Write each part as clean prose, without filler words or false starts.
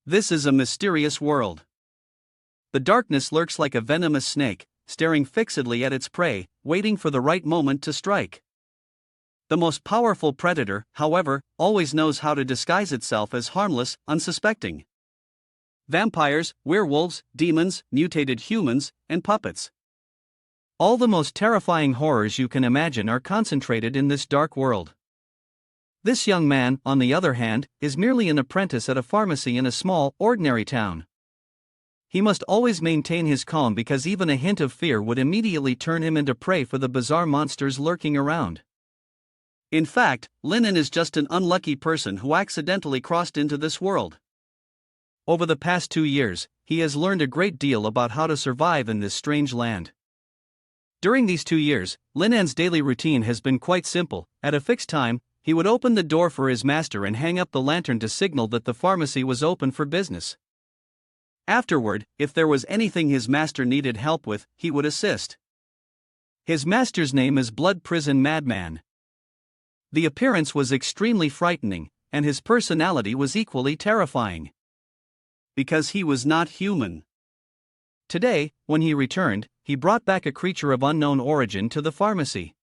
This is a mysterious world. The darkness lurks like a venomous snake, staring fixedly at its prey, waiting for the right moment to strike. The most powerful predator, however, always knows how to disguise itself as harmless, unsuspecting. Vampires, werewolves, demons, mutated humans, and puppets. All the most terrifying horrors you can imagine are concentrated in this dark world. This young man, on the other hand, is merely an apprentice at a pharmacy in a small, ordinary town. He must always maintain his calm because even a hint of fear would immediately turn him into prey for the bizarre monsters lurking around. In fact, Linen is just an unlucky person who accidentally crossed into this world. Over the past 2 years, he has learned a great deal about how to survive in this strange land. During these 2 years, Linen's daily routine has been quite simple. At a fixed time, he would open the door for his master and hang up the lantern to signal that the pharmacy was open for business. Afterward, if there was anything his master needed help with, he would assist. His master's name is Blood Prison Madman. The appearance was extremely frightening, and his personality was equally terrifying. Because he was not human. Today, when he returned, he brought back a creature of unknown origin to the pharmacy.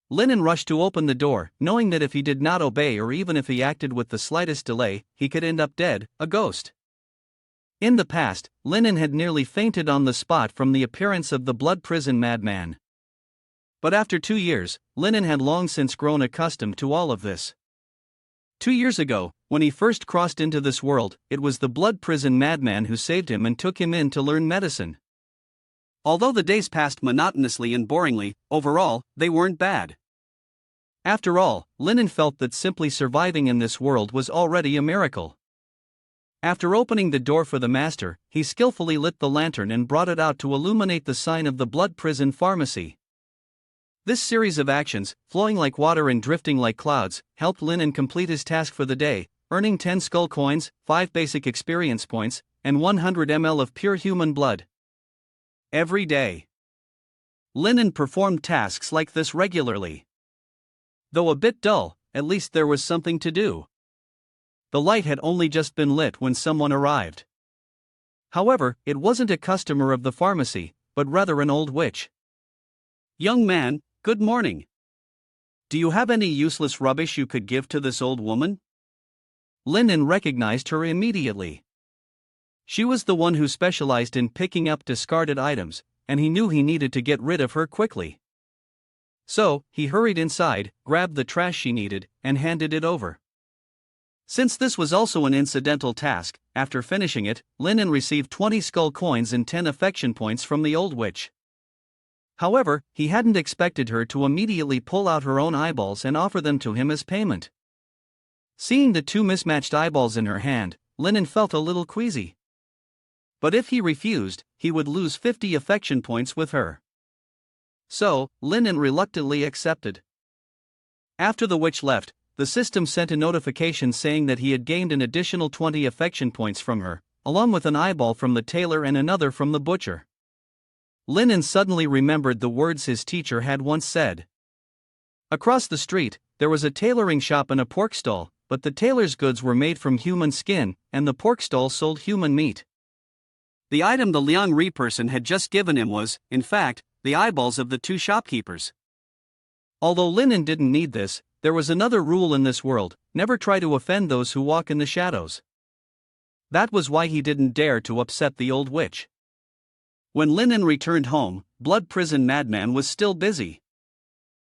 Linen rushed to open the door, knowing that if he did not obey or even if he acted with the slightest delay, he could end up dead, a ghost. In the past, Linen had nearly fainted on the spot from the appearance of the Blood Prison Madman. But after 2 years, Linen had long since grown accustomed to all of this. 2 years ago, when he first crossed into this world, it was the Blood Prison Madman who saved him and took him in to learn medicine. Although the days passed monotonously and boringly, overall, they weren't bad. After all, Linen felt that simply surviving in this world was already a miracle. After opening the door for the master, he skillfully lit the lantern and brought it out to illuminate the sign of the Blood Prison Pharmacy. This series of actions, flowing like water and drifting like clouds, helped Linen complete his task for the day, earning 10 skull coins, 5 basic experience points, and 100 ml of pure human blood. Every day. Linen performed tasks like this regularly. Though a bit dull, at least there was something to do. The light had only just been lit when someone arrived. However, it wasn't a customer of the pharmacy, but rather an old witch. "Young man, good morning. Do you have any useless rubbish you could give to this old woman?" Linen recognized her immediately. She was the one who specialized in picking up discarded items, and he knew he needed to get rid of her quickly. So, he hurried inside, grabbed the trash she needed, and handed it over. Since this was also an incidental task, after finishing it, Linen received 20 skull coins and 10 affection points from the old witch. However, he hadn't expected her to immediately pull out her own eyeballs and offer them to him as payment. Seeing the 2 mismatched eyeballs in her hand, Linen felt a little queasy. But if he refused, he would lose 50 affection points with her. So, Linen reluctantly accepted. After the witch left, the system sent a notification saying that he had gained an additional 20 affection points from her, along with an eyeball from the tailor and another from the butcher. Linen suddenly remembered the words his teacher had once said. Across the street, there was a tailoring shop and a pork stall, but the tailor's goods were made from human skin, and the pork stall sold human meat. The item the Liang Ri person had just given him was, in fact, the eyeballs of the 2 shopkeepers. Although Linen didn't need this, there was another rule in this world: never try to offend those who walk in the shadows. That was why he didn't dare to upset the old witch. When Linen returned home, Blood Prison Madman was still busy.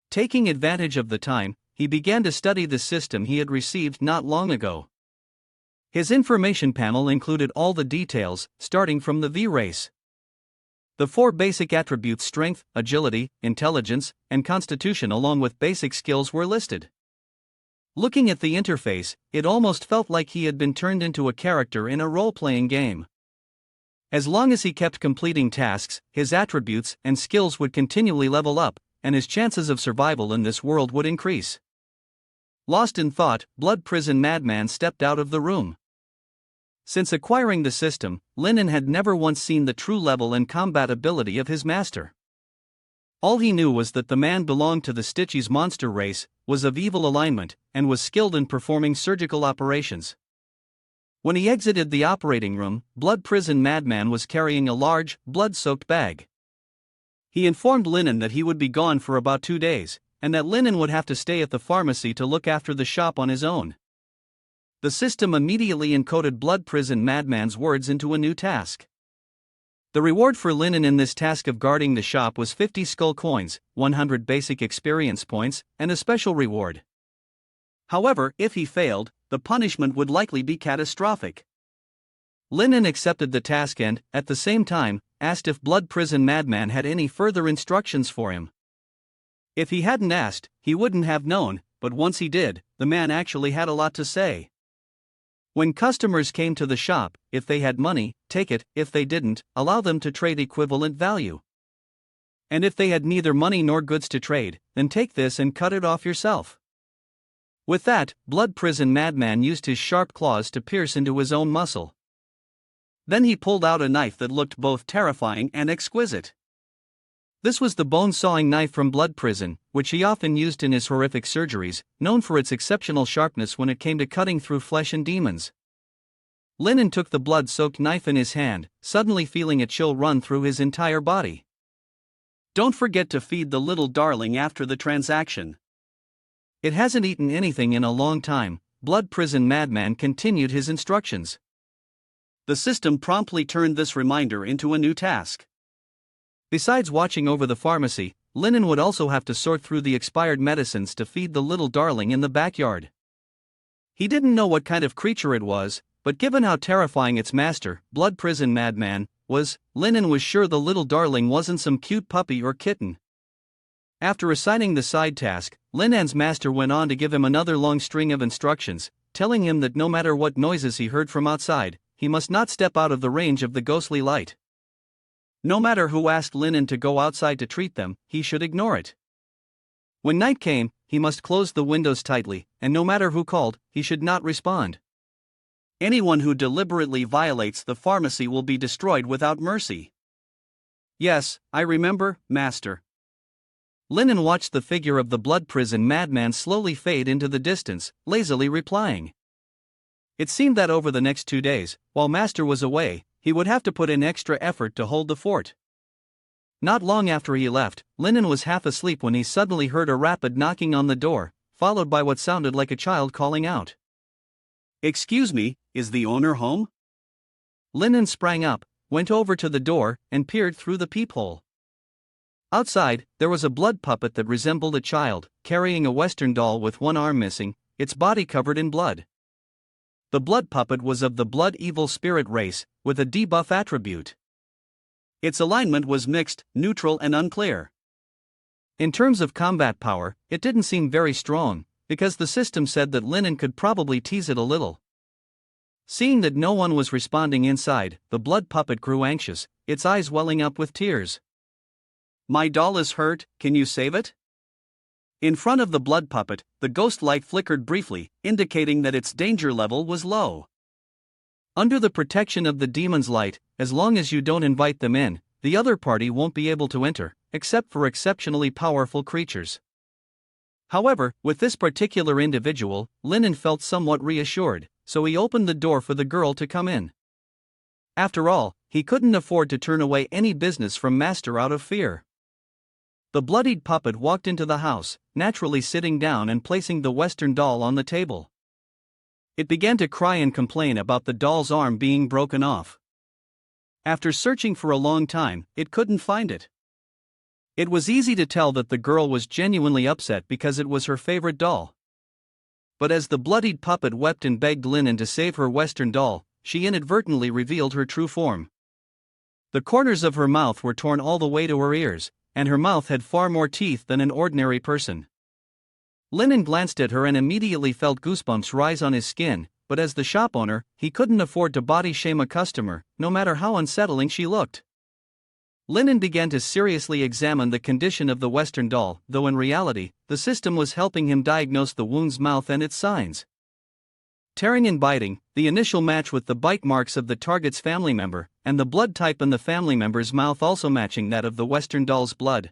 Taking advantage of the time, he began to study the system he had received not long ago. His information panel included all the details, starting from the V-race. The 4 basic attributes: strength, agility, intelligence, and constitution, along with basic skills, were listed. Looking at the interface, it almost felt like he had been turned into a character in a role-playing game. As long as he kept completing tasks, his attributes and skills would continually level up, and his chances of survival in this world would increase. Lost in thought, Blood Prison Madman stepped out of the room. Since acquiring the system, Linen had never once seen the true level and combat ability of his master. All he knew was that the man belonged to the Stitchies monster race, was of evil alignment, and was skilled in performing surgical operations. When he exited the operating room, Blood Prison Madman was carrying a large, blood-soaked bag. He informed Linen that he would be gone for about 2 days, and that Linen would have to stay at the pharmacy to look after the shop on his own. The system immediately encoded Blood Prison Madman's words into a new task. The reward for Linen in this task of guarding the shop was 50 skull coins, 100 basic experience points, and a special reward. However, if he failed, the punishment would likely be catastrophic. Linen accepted the task and, at the same time, asked if Blood Prison Madman had any further instructions for him. If he hadn't asked, he wouldn't have known, but once he did, the man actually had a lot to say. When customers came to the shop, if they had money, take it; if they didn't, allow them to trade equivalent value. And if they had neither money nor goods to trade, then take this and cut it off yourself. With that, Blood Prison Madman used his sharp claws to pierce into his own muscle. Then he pulled out a knife that looked both terrifying and exquisite. This was the bone-sawing knife from Blood Prison, which he often used in his horrific surgeries, known for its exceptional sharpness when it came to cutting through flesh and demons. Linen took the blood-soaked knife in his hand, suddenly feeling a chill run through his entire body. "Don't forget to feed the little darling after the transaction. It hasn't eaten anything in a long time," Blood Prison Madman continued his instructions. The system promptly turned this reminder into a new task. Besides watching over the pharmacy, Linen would also have to sort through the expired medicines to feed the little darling in the backyard. He didn't know what kind of creature it was, but given how terrifying its master, Blood Prison Madman, was, Linen was sure the little darling wasn't some cute puppy or kitten. After assigning the side task, Linen's master went on to give him another long string of instructions, telling him that no matter what noises he heard from outside, he must not step out of the range of the ghostly light. No matter who asked Linen to go outside to treat them, he should ignore it. When night came, he must close the windows tightly, and no matter who called, he should not respond. Anyone who deliberately violates the pharmacy will be destroyed without mercy. "Yes, I remember, Master." Linen watched the figure of the Blood Prison Madman slowly fade into the distance, lazily replying. It seemed that over the next 2 days, while Master was away, he would have to put in extra effort to hold the fort. Not long after he left, Linen was half asleep when he suddenly heard a rapid knocking on the door, followed by what sounded like a child calling out. "Excuse me, is the owner home?" Linen sprang up, went over to the door, and peered through the peephole. Outside, there was a blood puppet that resembled a child, carrying a Western doll with one arm missing, its body covered in blood. The blood puppet was of the blood evil spirit race, with a debuff attribute. Its alignment was mixed, neutral, and unclear. In terms of combat power, it didn't seem very strong, because the system said that Linen could probably tease it a little. Seeing that no one was responding inside, the blood puppet grew anxious, its eyes welling up with tears. "My doll is hurt, can you save it?" In front of the blood puppet, the ghost light flickered briefly, indicating that its danger level was low. Under the protection of the demon's light, as long as you don't invite them in, the other party won't be able to enter, except for exceptionally powerful creatures. However, with this particular individual, Linen felt somewhat reassured, so he opened the door for the girl to come in. After all, he couldn't afford to turn away any business from Master out of fear. The bloodied puppet walked into the house, naturally sitting down and placing the Western doll on the table. It began to cry and complain about the doll's arm being broken off. After searching for a long time, it couldn't find it. It was easy to tell that the girl was genuinely upset because it was her favorite doll. But as the bloodied puppet wept and begged Linen to save her Western doll, she inadvertently revealed her true form. The corners of her mouth were torn all the way to her ears, and her mouth had far more teeth than an ordinary person. Linen glanced at her and immediately felt goosebumps rise on his skin, but as the shop owner, he couldn't afford to body shame a customer, no matter how unsettling she looked. Linen began to seriously examine the condition of the Western doll, though in reality, the system was helping him diagnose the wound's mouth and its signs. Tearing and biting, the initial match with the bite marks of the target's family member, and the blood type in the family member's mouth also matching that of the Western doll's blood.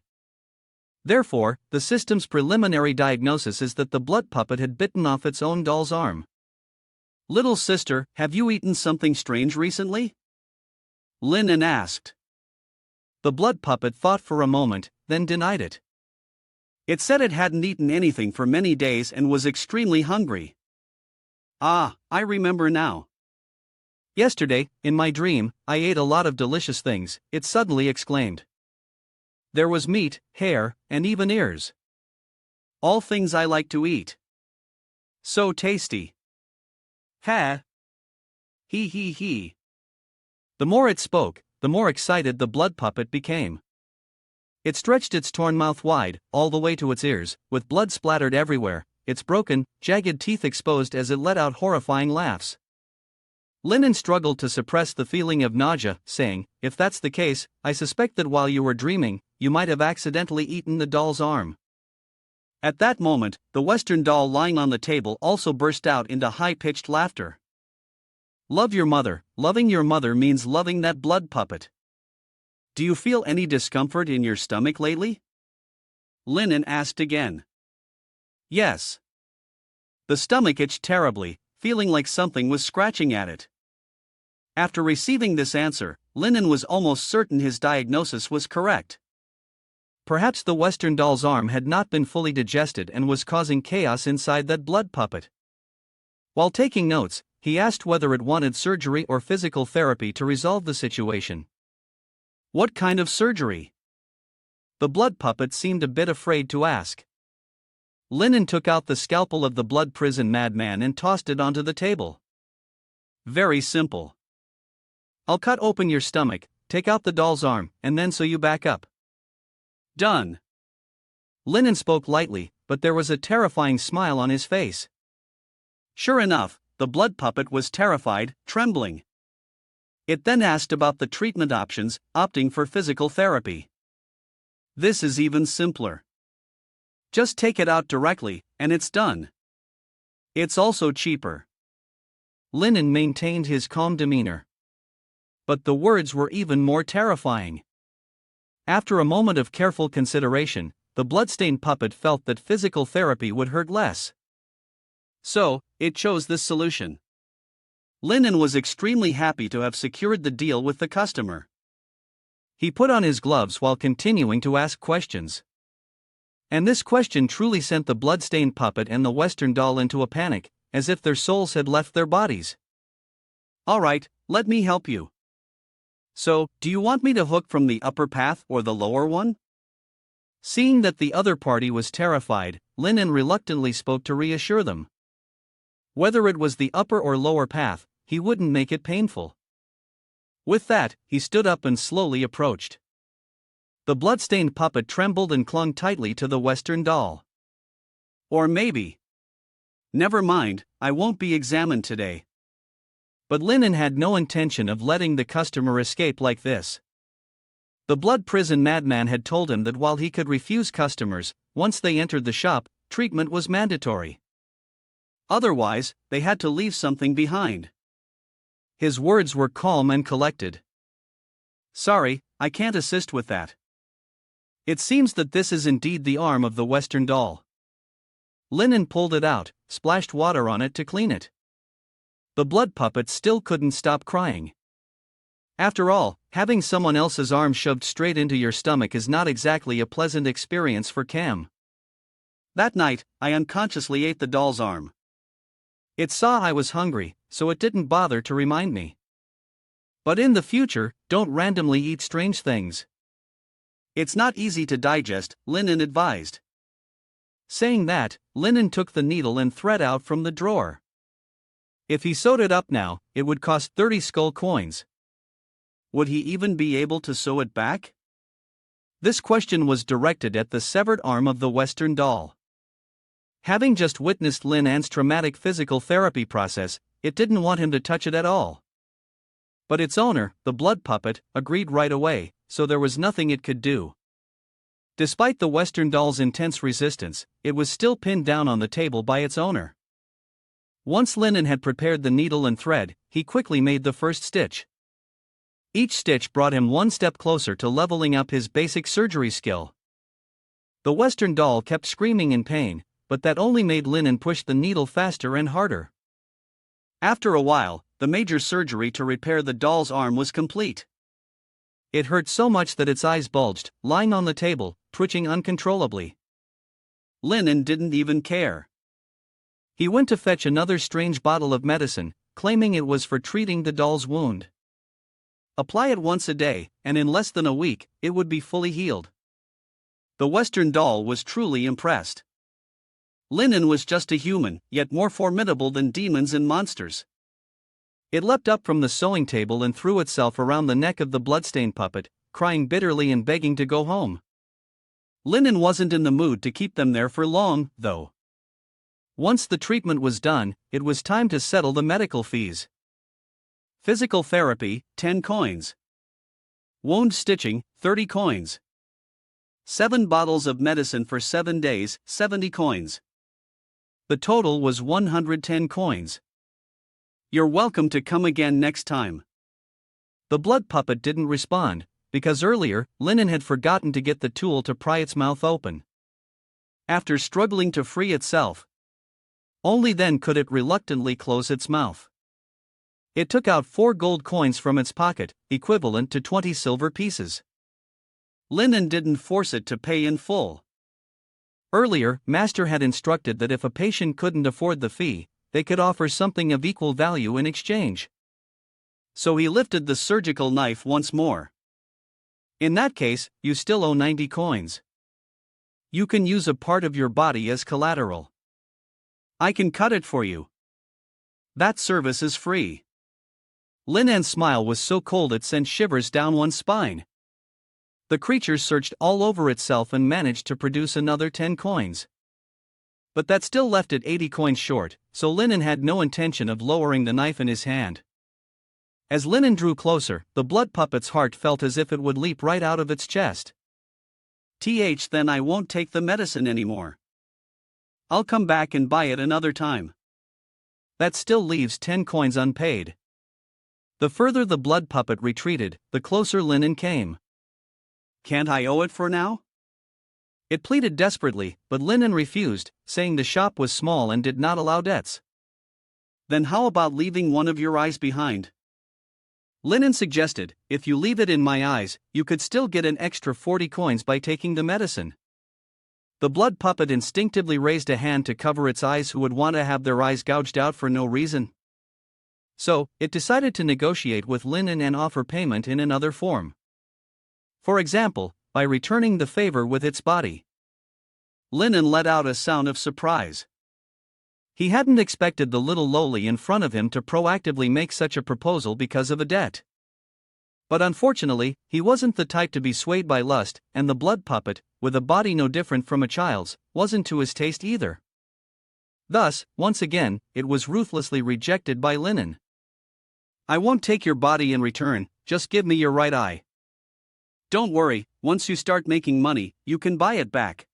Therefore, the system's preliminary diagnosis is that the blood puppet had bitten off its own doll's arm. Little sister, have you eaten something strange recently? Linen asked. The blood puppet thought for a moment, then denied it. It said it hadn't eaten anything for many days and was extremely hungry. Ah, I remember now. Yesterday, in my dream, I ate a lot of delicious things, it suddenly exclaimed. There was meat, hair, and even ears. All things I like to eat. So tasty. Ha! He he he. The more it spoke, the more excited the blood puppet became. It stretched its torn mouth wide, all the way to its ears, with blood splattered everywhere, its broken, jagged teeth exposed as it let out horrifying laughs. Linen struggled to suppress the feeling of nausea, saying, "If that's the case, I suspect that while you were dreaming, you might have accidentally eaten the doll's arm." At that moment, the Western doll lying on the table also burst out into high-pitched laughter. Love your mother. Loving your mother means loving that blood puppet. Do you feel any discomfort in your stomach lately? Linen asked again. Yes. The stomach itched terribly, feeling like something was scratching at it. After receiving this answer, Linen was almost certain his diagnosis was correct. Perhaps the Western doll's arm had not been fully digested and was causing chaos inside that blood puppet. While taking notes, he asked whether it wanted surgery or physical therapy to resolve the situation. What kind of surgery? The blood puppet seemed a bit afraid to ask. Linen took out the scalpel of the blood prison madman and tossed it onto the table. Very simple. I'll cut open your stomach, take out the doll's arm, and then sew you back up. Done. Linen spoke lightly, but there was a terrifying smile on his face. Sure enough, the blood puppet was terrified, trembling. It then asked about the treatment options, opting for physical therapy. This is even simpler. Just take it out directly, and it's done. It's also cheaper. Linen maintained his calm demeanor. But the words were even more terrifying. After a moment of careful consideration, the bloodstained puppet felt that physical therapy would hurt less. So, it chose this solution. Linen was extremely happy to have secured the deal with the customer. He put on his gloves while continuing to ask questions. And this question truly sent the bloodstained puppet and the Western doll into a panic, as if their souls had left their bodies. All right, let me help you. So, do you want me to hook from the upper path or the lower one? Seeing that the other party was terrified, Linen reluctantly spoke to reassure them. Whether it was the upper or lower path, he wouldn't make it painful. With that, he stood up and slowly approached. The bloodstained puppet trembled and clung tightly to the Western doll. Or maybe. Never mind, I won't be examined today. But Linen had no intention of letting the customer escape like this. The blood prison madman had told him that while he could refuse customers, once they entered the shop, treatment was mandatory. Otherwise, they had to leave something behind. His words were calm and collected. Sorry, I can't assist with that. It seems that this is indeed the arm of the Western doll. Linen pulled it out, splashed water on it to clean it. The blood puppet still couldn't stop crying. After all, having someone else's arm shoved straight into your stomach is not exactly a pleasant experience for Cam. That night, I unconsciously ate the doll's arm. It saw I was hungry, so it didn't bother to remind me. But in the future, don't randomly eat strange things. It's not easy to digest, Linen advised. Saying that, Linen took the needle and thread out from the drawer. If he sewed it up now, it would cost 30 skull coins. Would he even be able to sew it back? This question was directed at the severed arm of the Western doll. Having just witnessed Lin An's traumatic physical therapy process, it didn't want him to touch it at all. But its owner, the blood puppet, agreed right away, so there was nothing it could do. Despite the Western doll's intense resistance, it was still pinned down on the table by its owner. Once Linen had prepared the needle and thread, he quickly made the first stitch. Each stitch brought him one step closer to leveling up his basic surgery skill. The Western doll kept screaming in pain, but that only made Linen push the needle faster and harder. After a while, the major surgery to repair the doll's arm was complete. It hurt so much that its eyes bulged, lying on the table, twitching uncontrollably. Linen didn't even care. He went to fetch another strange bottle of medicine, claiming it was for treating the doll's wound. Apply it once a day, and in less than a week, it would be fully healed. The Western doll was truly impressed. Linen was just a human, yet more formidable than demons and monsters. It leapt up from the sewing table and threw itself around the neck of the bloodstained puppet, crying bitterly and begging to go home. Linen wasn't in the mood to keep them there for long, though. Once the treatment was done, it was time to settle the medical fees. Physical therapy, 10 coins. Wound stitching, 30 coins. 7 bottles of medicine for 7 days, 70 coins. The total was 110 coins. You're welcome to come again next time. The blood puppet didn't respond, because earlier, Linen had forgotten to get the tool to pry its mouth open. After struggling to free itself, only then could it reluctantly close its mouth. It took out 4 gold coins from its pocket, equivalent to 20 silver pieces. Linen didn't force it to pay in full. Earlier, Master had instructed that if a patient couldn't afford the fee, they could offer something of equal value in exchange. So he lifted the surgical knife once more. In that case, you still owe 90 coins. You can use a part of your body as collateral. I can cut it for you. That service is free. Linen's smile was so cold it sent shivers down one's spine. The creature searched all over itself and managed to produce another 10 coins. But that still left it 80 coins short, so Linen had no intention of lowering the knife in his hand. As Linen drew closer, the blood puppet's heart felt as if it would leap right out of its chest. Then I won't take the medicine anymore. I'll come back and buy it another time. That still leaves 10 coins unpaid. The further the blood puppet retreated, the closer Linen came. Can't I owe it for now? It pleaded desperately, but Linen refused, saying the shop was small and did not allow debts. Then how about leaving one of your eyes behind? Linen suggested, if you leave it in my eyes, you could still get an extra 40 coins by taking the medicine. The blood puppet instinctively raised a hand to cover its eyes. Who would want to have their eyes gouged out for no reason? So, it decided to negotiate with Linen and offer payment in another form. For example, by returning the favor with its body. Linen let out a sound of surprise. He hadn't expected the little lowly in front of him to proactively make such a proposal because of a debt. But unfortunately, he wasn't the type to be swayed by lust, and the blood puppet, with a body no different from a child's, wasn't to his taste either. Thus, once again, it was ruthlessly rejected by Linen. I won't take your body in return, just give me your right eye. Don't worry, once you start making money, you can buy it back.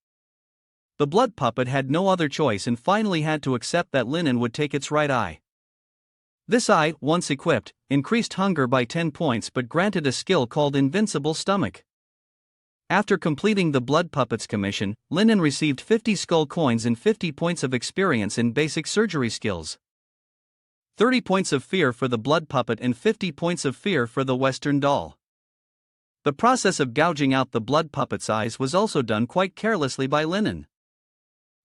The blood puppet had no other choice and finally had to accept that Linen would take its right eye. This eye, once equipped, increased hunger by 10 points but granted a skill called Invincible Stomach. After completing the blood puppet's commission, Linen received 50 skull coins and 50 points of experience in basic surgery skills. 30 points of fear for the blood puppet and 50 points of fear for the Western doll. The process of gouging out the blood puppet's eyes was also done quite carelessly by Linen.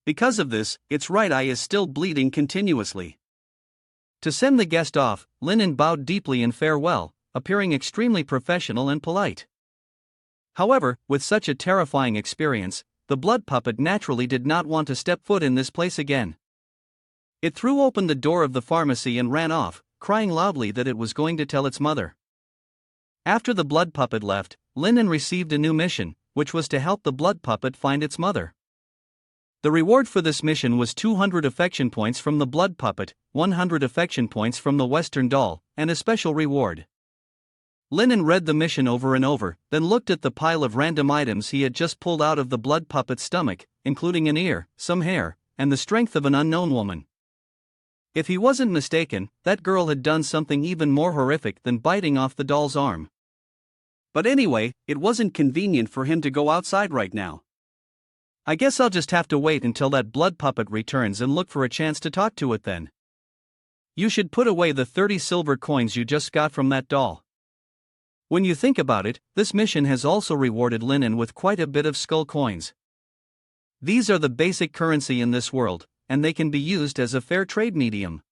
Because of this, its right eye is still bleeding continuously. To send the guest off, Linen bowed deeply in farewell, appearing extremely professional and polite. However, with such a terrifying experience, the blood puppet naturally did not want to step foot in this place again. It threw open the door of the pharmacy and ran off, crying loudly that it was going to tell its mother. After the blood puppet left, Linen received a new mission, which was to help the blood puppet find its mother. The reward for this mission was 200 affection points from the blood puppet, 100 affection points from the Western doll, and a special reward. Linen read the mission over and over, then looked at the pile of random items he had just pulled out of the blood puppet's stomach, including an ear, some hair, and the strength of an unknown woman. If he wasn't mistaken, that girl had done something even more horrific than biting off the doll's arm. But anyway, it wasn't convenient for him to go outside right now. I guess I'll just have to wait until that blood puppet returns and look for a chance to talk to it then. You should put away the 30 silver coins you just got from that doll. When you think about it, this mission has also rewarded Linen with quite a bit of skull coins. These are the basic currency in this world, and they can be used as a fair trade medium.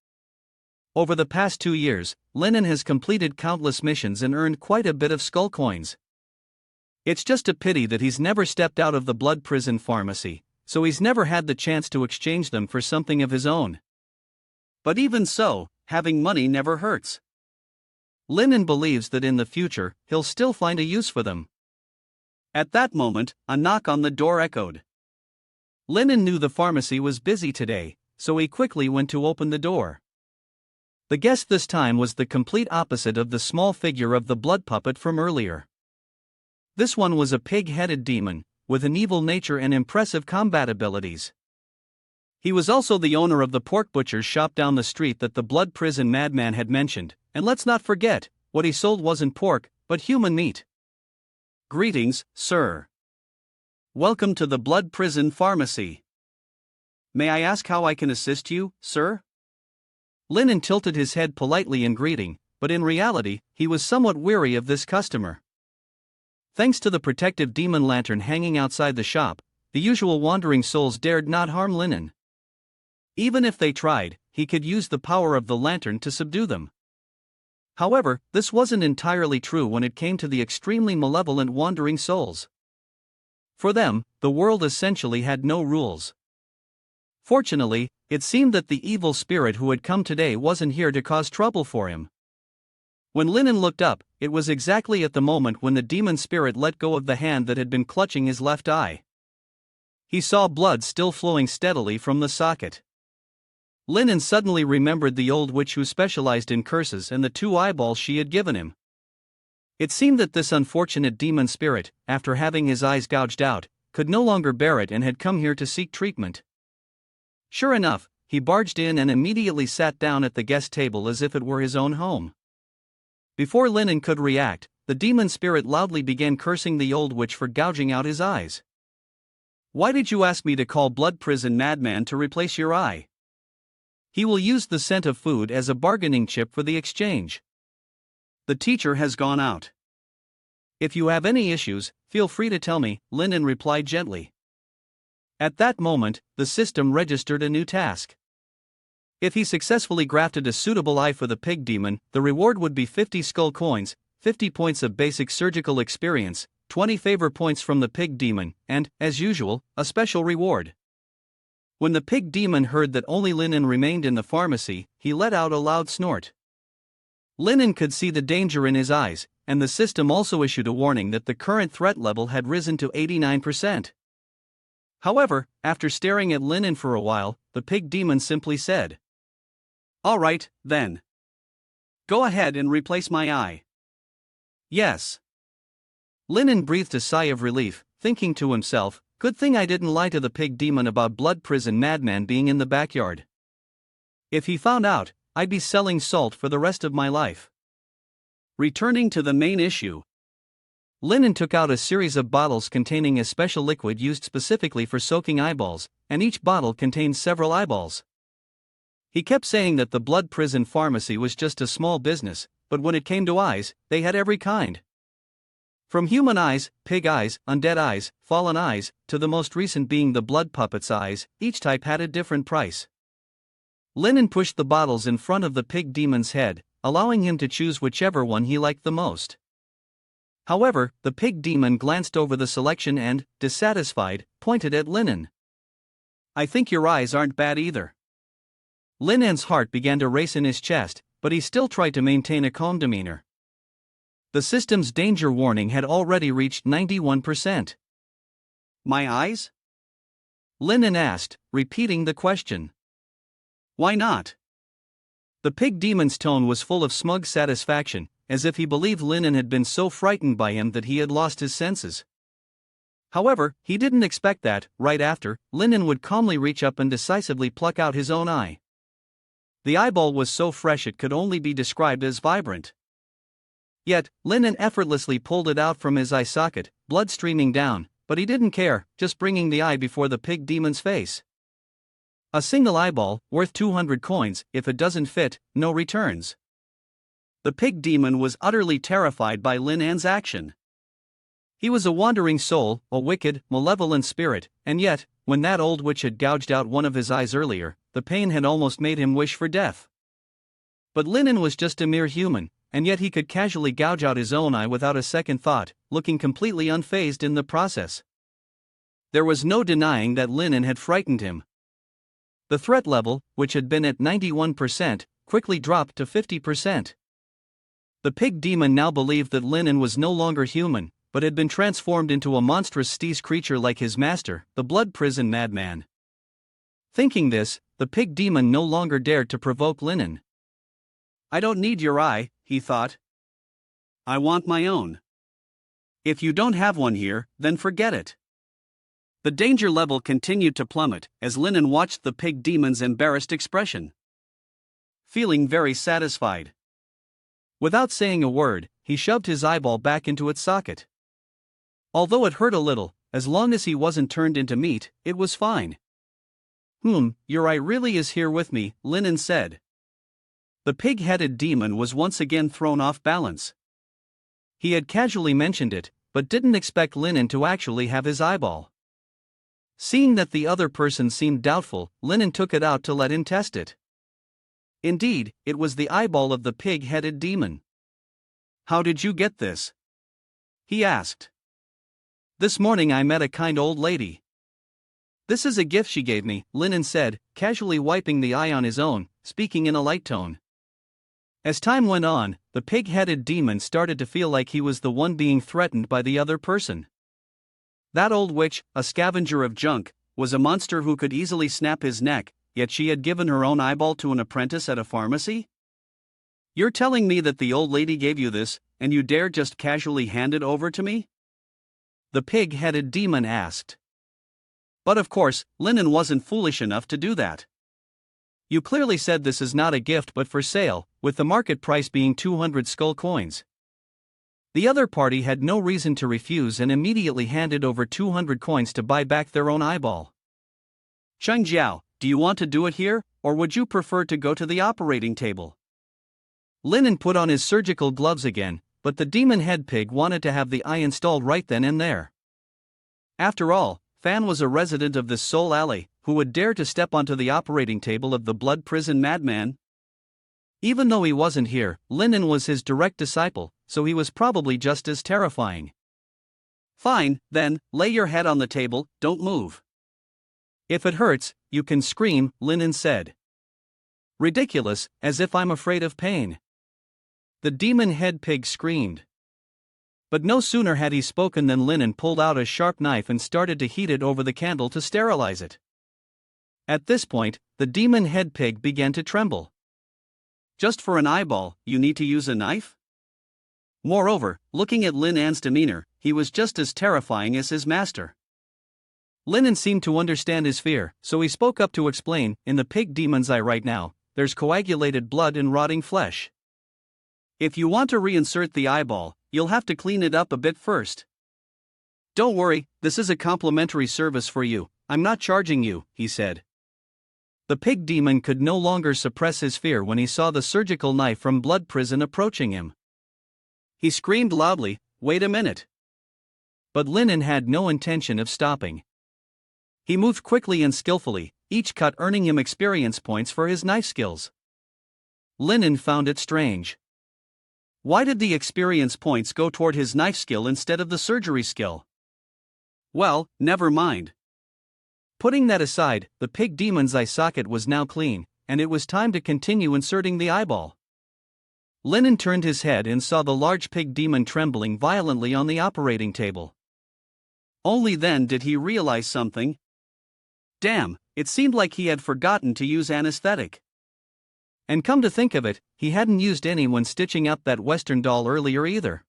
Over the past 2 years, Linen has completed countless missions and earned quite a bit of skull coins. It's just a pity that he's never stepped out of the blood prison pharmacy, so he's never had the chance to exchange them for something of his own. But even so, having money never hurts. Linen believes that in the future, he'll still find a use for them. At that moment, a knock on the door echoed. Linen knew the pharmacy was busy today, so he quickly went to open the door. The guest this time was the complete opposite of the small figure of the blood puppet from earlier. This one was a pig-headed demon, with an evil nature and impressive combat abilities. He was also the owner of the pork butcher's shop down the street that the blood prison madman had mentioned, and let's not forget, what he sold wasn't pork, but human meat. Greetings, sir. Welcome to the blood prison pharmacy. May I ask how I can assist you, sir? Linen tilted his head politely in greeting, but in reality, he was somewhat weary of this customer. Thanks to the protective demon lantern hanging outside the shop, the usual wandering souls dared not harm Linen. Even if they tried, he could use the power of the lantern to subdue them. However, this wasn't entirely true when it came to the extremely malevolent wandering souls. For them, the world essentially had no rules. Fortunately, it seemed that the evil spirit who had come today wasn't here to cause trouble for him. When Linen looked up, it was exactly at the moment when the demon spirit let go of the hand that had been clutching his left eye. He saw blood still flowing steadily from the socket. Linen suddenly remembered the old witch who specialized in curses and the 2 eyeballs she had given him. It seemed that this unfortunate demon spirit, after having his eyes gouged out, could no longer bear it and had come here to seek treatment. Sure enough, he barged in and immediately sat down at the guest table as if it were his own home. Before Linen could react, the demon spirit loudly began cursing the old witch for gouging out his eyes. Why did you ask me to call blood prison madman to replace your eye? He will use the scent of food as a bargaining chip for the exchange. The teacher has gone out. If you have any issues, feel free to tell me, Linen replied gently. At that moment, the system registered a new task. If he successfully grafted a suitable eye for the pig demon, the reward would be 50 skull coins, 50 points of basic surgical experience, 20 favor points from the pig demon, and, as usual, a special reward. When the pig demon heard that only Linen remained in the pharmacy, he let out a loud snort. Linen could see the danger in his eyes, and the system also issued a warning that the current threat level had risen to 89%. However, after staring at Linen for a while, the pig demon simply said, "All right, then. Go ahead and replace my eye." Yes. Linen breathed a sigh of relief, thinking to himself, good thing I didn't lie to the pig demon about blood prison madman being in the backyard. If he found out, I'd be selling salt for the rest of my life. Returning to the main issue. Linen took out a series of bottles containing a special liquid used specifically for soaking eyeballs, and each bottle contained several eyeballs. He kept saying that the blood prison pharmacy was just a small business, but when it came to eyes, they had every kind. From human eyes, pig eyes, undead eyes, fallen eyes, to the most recent being the blood puppet's eyes, each type had a different price. Linen pushed the bottles in front of the pig demon's head, allowing him to choose whichever one he liked the most. However, the pig demon glanced over the selection and, dissatisfied, pointed at Linen. I think your eyes aren't bad either. Linen's heart began to race in his chest, but he still tried to maintain a calm demeanor. The system's danger warning had already reached 91%. My eyes? Linen asked, repeating the question. Why not? The pig demon's tone was full of smug satisfaction, as if he believed Linen had been so frightened by him that he had lost his senses. However, he didn't expect that, right after, Linen would calmly reach up and decisively pluck out his own eye. The eyeball was so fresh it could only be described as vibrant. Yet, Linen effortlessly pulled it out from his eye socket, blood streaming down, but he didn't care, just bringing the eye before the pig demon's face. A single eyeball, worth 200 coins, if it doesn't fit, no returns. The pig demon was utterly terrified by Lin An's action. He was a wandering soul, a wicked, malevolent spirit, and yet, when that old witch had gouged out one of his eyes earlier, the pain had almost made him wish for death. But Lin An was just a mere human, and yet he could casually gouge out his own eye without a second thought, looking completely unfazed in the process. There was no denying that Lin An had frightened him. The threat level, which had been at 91%, quickly dropped to 50%. The pig demon now believed that Lin An was no longer human, but had been transformed into a monstrous steez creature like his master, the blood prison madman. Thinking this, the pig demon no longer dared to provoke Lin An. "I don't need your eye," he thought. "I want my own. If you don't have one here, then forget it." The danger level continued to plummet as Lin An watched the pig demon's embarrassed expression. Feeling very satisfied, without saying a word, he shoved his eyeball back into its socket. Although it hurt a little, as long as he wasn't turned into meat, it was fine. Your eye really is here with me," Lin An said. The pig-headed demon was once again thrown off balance. He had casually mentioned it, but didn't expect Lin An to actually have his eyeball. Seeing that the other person seemed doubtful, Lin An took it out to let him test it. Indeed, it was the eyeball of the pig-headed demon. "How did you get this?" he asked. "This morning I met a kind old lady. This is a gift she gave me," Lin An said, casually wiping the eye on his own, speaking in a light tone. As time went on, the pig-headed demon started to feel like he was the one being threatened by the other person. That old witch, a scavenger of junk, was a monster who could easily snap his neck, yet she had given her own eyeball to an apprentice at a pharmacy? "You're telling me that the old lady gave you this, and you dare just casually hand it over to me?" the pig-headed demon asked. But of course, Lin An wasn't foolish enough to do that. "You clearly said this is not a gift but for sale, with the market price being 200 skull coins." The other party had no reason to refuse and immediately handed over 200 coins to buy back their own eyeball. "Cheng Jiao, do you want to do it here, or would you prefer to go to the operating table?" Lin An put on his surgical gloves again, but the demon head pig wanted to have the eye installed right then and there. After all, Fan was a resident of this soul alley, who would dare to step onto the operating table of the blood prison madman? Even though he wasn't here, Lin An was his direct disciple, so he was probably just as terrifying. "Fine, then, lay your head on the table, don't move. If it hurts, you can scream," Lin An said. "Ridiculous, as if I'm afraid of pain." The demon head pig screamed. But no sooner had he spoken than Lin An pulled out a sharp knife and started to heat it over the candle to sterilize it. At this point, the demon head pig began to tremble. Just for an eyeball, you need to use a knife? Moreover, looking at Lin An's demeanor, he was just as terrifying as his master. Lin An seemed to understand his fear, so he spoke up to explain, "In the pig demon's eye right now, there's coagulated blood and rotting flesh. If you want to reinsert the eyeball, you'll have to clean it up a bit first. Don't worry, this is a complimentary service for you, I'm not charging you," he said. The pig demon could no longer suppress his fear when he saw the surgical knife from blood prison approaching him. He screamed loudly, "Wait a minute." But Lin An had no intention of stopping. He moved quickly and skillfully, each cut earning him experience points for his knife skills. Lin An found it strange. Why did the experience points go toward his knife skill instead of the surgery skill? Well, never mind. Putting that aside, the pig demon's eye socket was now clean, and it was time to continue inserting the eyeball. Lin An turned his head and saw the large pig demon trembling violently on the operating table. Only then did he realize something. Damn, it seemed like he had forgotten to use anesthetic. And come to think of it, he hadn't used any when stitching up that Western doll earlier either.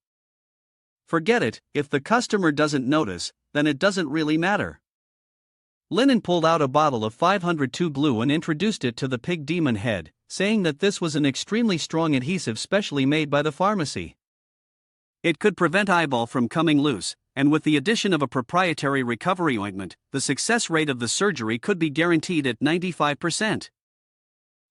Forget it, if the customer doesn't notice, then it doesn't really matter. Lin An pulled out a bottle of 502 glue and introduced it to the pig demon head, saying that this was an extremely strong adhesive specially made by the pharmacy. It could prevent eyeball from coming loose, And with the addition of a proprietary recovery ointment, the success rate of the surgery could be guaranteed at 95%.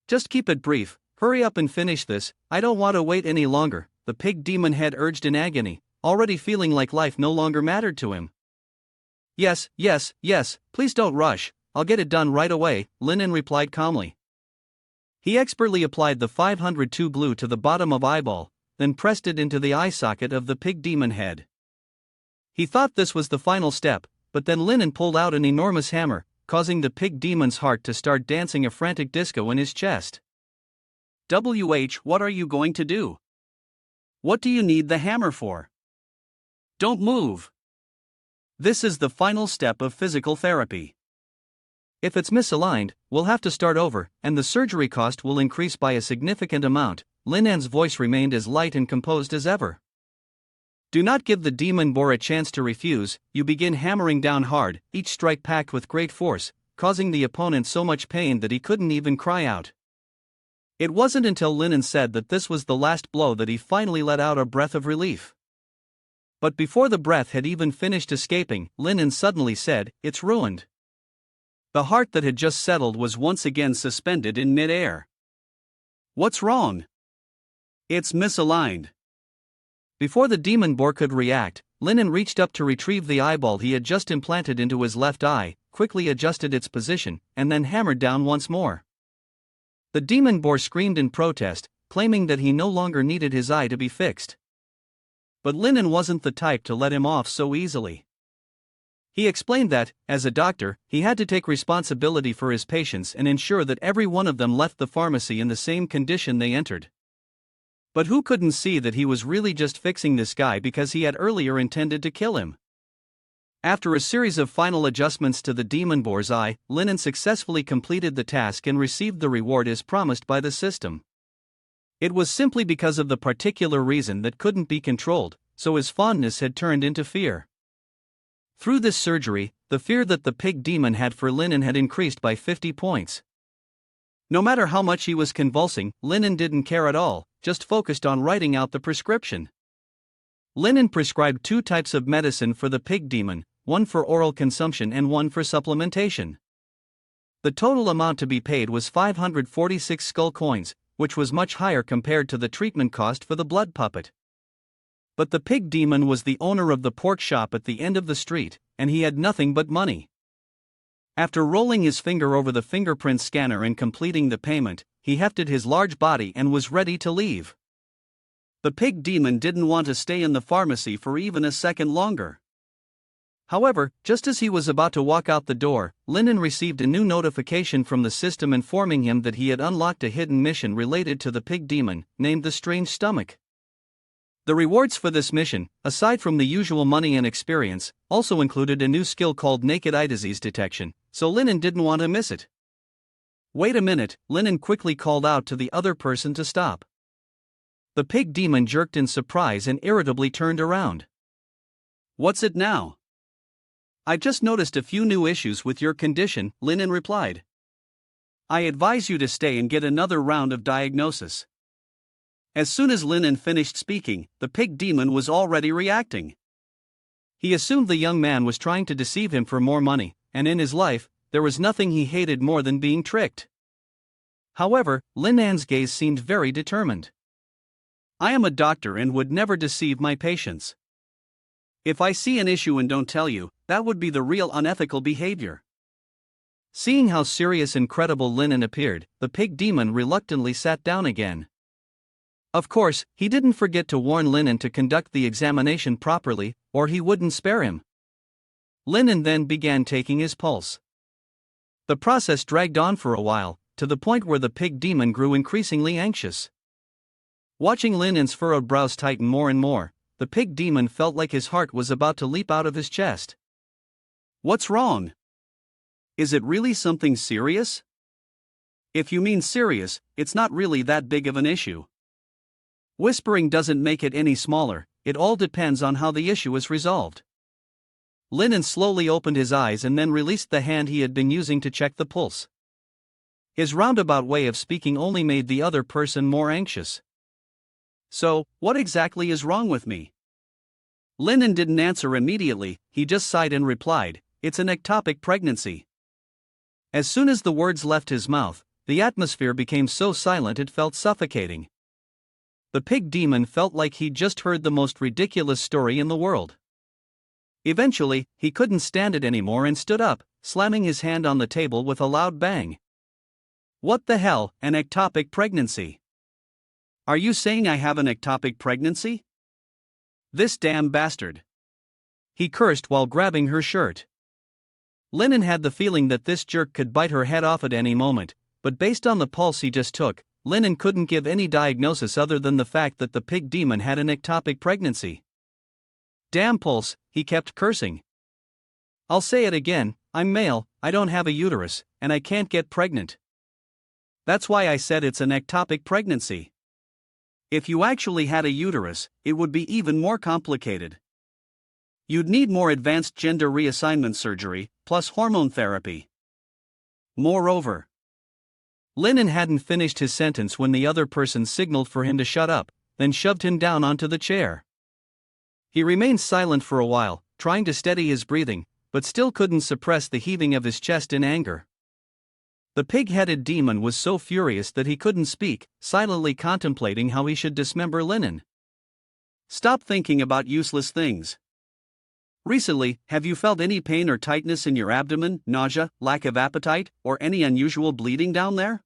Just keep it brief, hurry up and finish this, I don't want to wait any longer, the pig demon head urged in agony, already feeling like life no longer mattered to him. Yes, please don't rush, I'll get it done right away, Linen replied calmly. He expertly applied the 502 glue to the bottom of eyeball, then pressed it into the eye socket of the pig demon head. He thought this was the final step, but then Linen pulled out an enormous hammer, causing the pig demon's heart to start dancing a frantic disco in his chest. What are you going to do? What do you need the hammer for? Don't move. This is the final step of physical therapy. If it's misaligned, we'll have to start over, and the surgery cost will increase by a significant amount. Linan's voice remained as light and composed as ever. Do not give the demon boar a chance to refuse, you begin hammering down hard, each strike packed with great force, causing the opponent so much pain that he couldn't even cry out. It wasn't until Linen said that this was the last blow that he finally let out a breath of relief. But before the breath had even finished escaping, Linen suddenly said, "It's ruined." The heart that had just settled was once again suspended in mid-air. What's wrong? It's misaligned. Before the demon boar could react, Linen reached up to retrieve the eyeball he had just implanted into his left eye, quickly adjusted its position, and then hammered down once more. The demon boar screamed in protest, claiming that he no longer needed his eye to be fixed. But Linen wasn't the type to let him off so easily. He explained that, as a doctor, he had to take responsibility for his patients and ensure that every one of them left the pharmacy in the same condition they entered. But who couldn't see that he was really just fixing this guy because he had earlier intended to kill him? After a series of final adjustments to the demon boar's eye, Linen successfully completed the task and received the reward as promised by the system. It was simply because of the particular reason that couldn't be controlled, so his fondness had turned into fear. Through this surgery, the fear that the pig demon had for Linen had increased by 50 points. No matter how much he was convulsing, Linen didn't care at all, just focused on writing out the prescription. Linen prescribed 2 types of medicine for the pig demon, one for oral consumption and one for supplementation. The total amount to be paid was 546 skull coins, which was much higher compared to the treatment cost for the blood puppet. But the pig demon was the owner of the pork shop at the end of the street, and he had nothing but money. After rolling his finger over the fingerprint scanner and completing the payment, he hefted his large body and was ready to leave. The pig demon didn't want to stay in the pharmacy for even a second longer. However, just as he was about to walk out the door, Linen received a new notification from the system informing him that he had unlocked a hidden mission related to the pig demon, named the Strange Stomach. The rewards for this mission, aside from the usual money and experience, also included a new skill called Naked Eye Disease Detection, so Linen didn't want to miss it. Wait a minute, Linen quickly called out to the other person to stop. The pig demon jerked in surprise and irritably turned around. What's it now? I just noticed a few new issues with your condition, Linen replied. I advise you to stay and get another round of diagnosis. As soon as Linen finished speaking, the pig demon was already reacting. He assumed the young man was trying to deceive him for more money, and in his life, there was nothing he hated more than being tricked. However, Linan's gaze seemed very determined. I am a doctor and would never deceive my patients. If I see an issue and don't tell you, that would be the real unethical behavior. Seeing how serious and credible Linen appeared, the pig demon reluctantly sat down again. Of course, he didn't forget to warn Linen to conduct the examination properly, or he wouldn't spare him. Linen then began taking his pulse. The process dragged on for a while, to the point where the pig demon grew increasingly anxious. Watching Linen's furrowed brows tighten more and more, the pig demon felt like his heart was about to leap out of his chest. What's wrong? Is it really something serious? If you mean serious, it's not really that big of an issue. Whispering doesn't make it any smaller, it all depends on how the issue is resolved. Linen slowly opened his eyes and then released the hand he had been using to check the pulse. His roundabout way of speaking only made the other person more anxious. So, what exactly is wrong with me? Linen didn't answer immediately, he just sighed and replied, "It's an ectopic pregnancy." As soon as the words left his mouth, the atmosphere became so silent it felt suffocating. The pig demon felt like he'd just heard the most ridiculous story in the world. Eventually, he couldn't stand it anymore and stood up, slamming his hand on the table with a loud bang. "What the hell, an ectopic pregnancy? Are you saying I have an ectopic pregnancy? This damn bastard!" He cursed while grabbing her shirt. Linen had the feeling that this jerk could bite her head off at any moment, but based on the pulse he just took, Linen couldn't give any diagnosis other than the fact that the pig demon had an ectopic pregnancy. "Damn pulse," he kept cursing. "I'll say it again, I'm male, I don't have a uterus, and I can't get pregnant. That's why I said it's an ectopic pregnancy. If you actually had a uterus, it would be even more complicated. You'd need more advanced gender reassignment surgery, plus hormone therapy. Moreover..." Linen hadn't finished his sentence when the other person signaled for him to shut up, then shoved him down onto the chair. He remained silent for a while, trying to steady his breathing, but still couldn't suppress the heaving of his chest in anger. The pig-headed demon was so furious that he couldn't speak, silently contemplating how he should dismember Linen. "Stop thinking about useless things. Recently, have you felt any pain or tightness in your abdomen, nausea, lack of appetite, or any unusual bleeding down there?"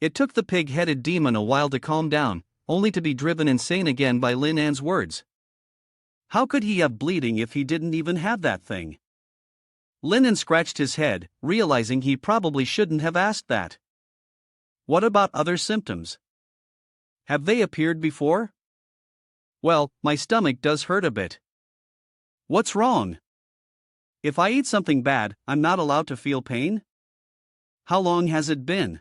It took the pig-headed demon a while to calm down, only to be driven insane again by Lin An's words. How could he have bleeding if he didn't even have that thing? Linen scratched his head, realizing he probably shouldn't have asked that. "What about other symptoms? Have they appeared before?" "Well, my stomach does hurt a bit." "What's wrong? If I eat something bad, I'm not allowed to feel pain?" "How long has it been?"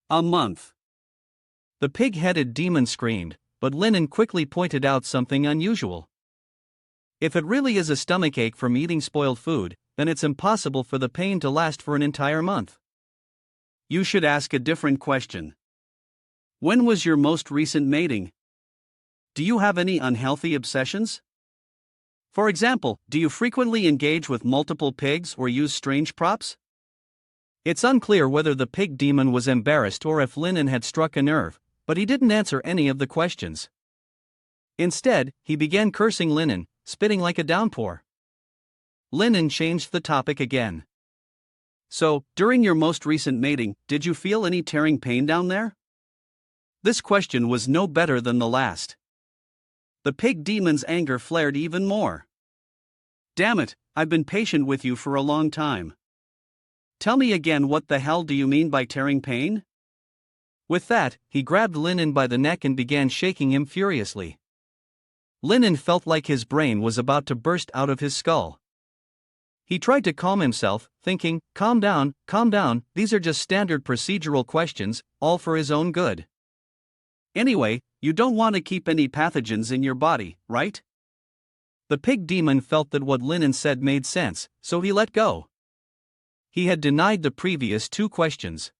"A month." The pig-headed demon screamed, but Linen quickly pointed out something unusual. "If it really is a stomachache from eating spoiled food, then it's impossible for the pain to last for an entire month. You should ask a different question. When was your most recent mating? Do you have any unhealthy obsessions? For example, do you frequently engage with multiple pigs or use strange props?" It's unclear whether the pig demon was embarrassed or if Linen had struck a nerve, but he didn't answer any of the questions. Instead, he began cursing Linen, spitting like a downpour. Linen changed the topic again. "So, during your most recent mating, did you feel any tearing pain down there?" This question was no better than the last. The pig demon's anger flared even more. "Damn it, I've been patient with you for a long time. Tell me again, what the hell do you mean by tearing pain?" With that, he grabbed Linen by the neck and began shaking him furiously. Linen felt like his brain was about to burst out of his skull. He tried to calm himself, thinking, calm down, these are just standard procedural questions, all for his own good. Anyway, you don't want to keep any pathogens in your body, right?" The pig demon felt that what Linen said made sense, so he let go. He had denied the previous two questions.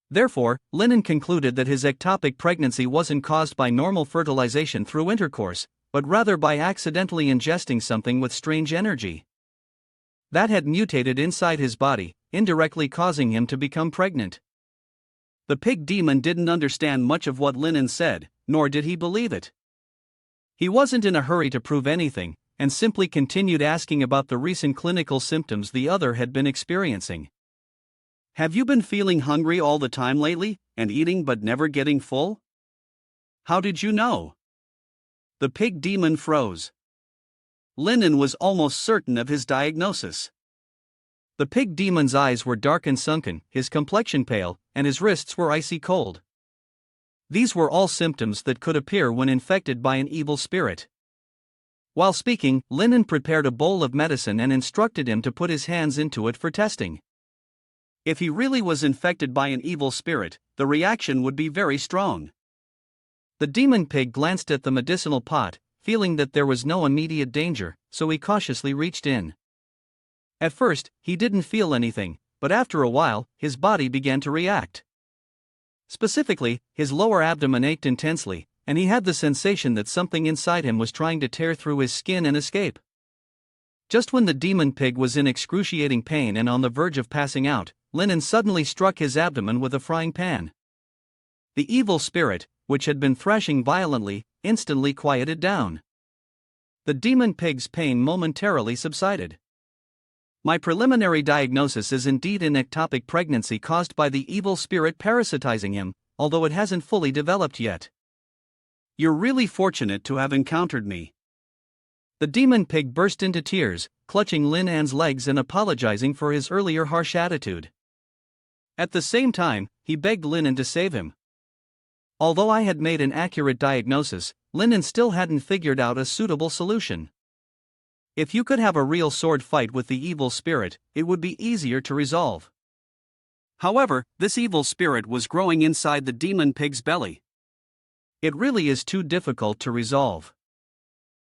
Therefore, Linen concluded that his ectopic pregnancy wasn't caused by normal fertilization through intercourse, but rather by accidentally ingesting something with strange energy that had mutated inside his body, indirectly causing him to become pregnant. The pig demon didn't understand much of what Linen said, nor did he believe it. He wasn't in a hurry to prove anything, and simply continued asking about the recent clinical symptoms the other had been experiencing. "Have you been feeling hungry all the time lately, and eating but never getting full? How did you know?" The pig demon froze. Linen was almost certain of his diagnosis. The pig demon's eyes were dark and sunken, his complexion pale, and his wrists were icy cold. These were all symptoms that could appear when infected by an evil spirit. While speaking, Linen prepared a bowl of medicine and instructed him to put his hands into it for testing. If he really was infected by an evil spirit, the reaction would be very strong. The demon pig glanced at the medicinal pot, feeling that there was no immediate danger, so he cautiously reached in. At first, he didn't feel anything, but after a while, his body began to react. Specifically, his lower abdomen ached intensely, and he had the sensation that something inside him was trying to tear through his skin and escape. Just when the demon pig was in excruciating pain and on the verge of passing out, Linen suddenly struck his abdomen with a frying pan. The evil spirit, which had been thrashing violently, instantly quieted down. The demon pig's pain momentarily subsided. My preliminary diagnosis is indeed an ectopic pregnancy caused by the evil spirit parasitizing him, although it hasn't fully developed yet. You're really fortunate to have encountered me. The demon pig burst into tears, clutching Lin An's legs and apologizing for his earlier harsh attitude. At the same time, he begged Lin An to save him. Although I had made an accurate diagnosis, Lin An still hadn't figured out a suitable solution. If you could have a real sword fight with the evil spirit, it would be easier to resolve. However, this evil spirit was growing inside the demon pig's belly. It really is too difficult to resolve.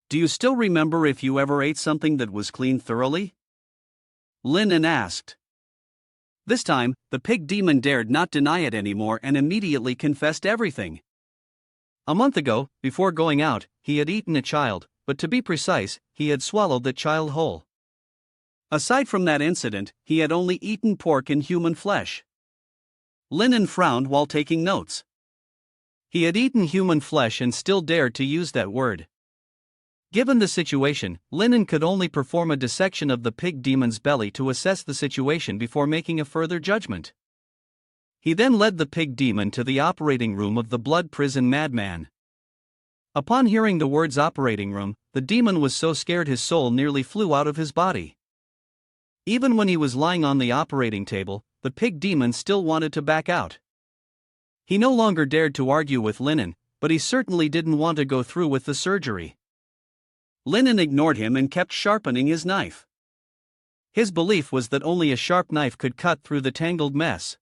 Do you still remember if you ever ate something that was cleaned thoroughly? Lin An asked. This time, the pig demon dared not deny it anymore and immediately confessed everything. A month ago, before going out, he had eaten a child, but to be precise, he had swallowed that child whole. Aside from that incident, he had only eaten pork and human flesh. Lin An frowned while taking notes. He had eaten human flesh and still dared to use that word. Given the situation, Lin An could only perform a dissection of the pig demon's belly to assess the situation before making a further judgment. He then led the pig demon to the operating room of the blood prison madman. Upon hearing the words operating room, the demon was so scared his soul nearly flew out of his body. Even when he was lying on the operating table, the pig demon still wanted to back out. He no longer dared to argue with Lin An, but he certainly didn't want to go through with the surgery. Lin An ignored him and kept sharpening his knife. His belief was that only a sharp knife could cut through the tangled mess.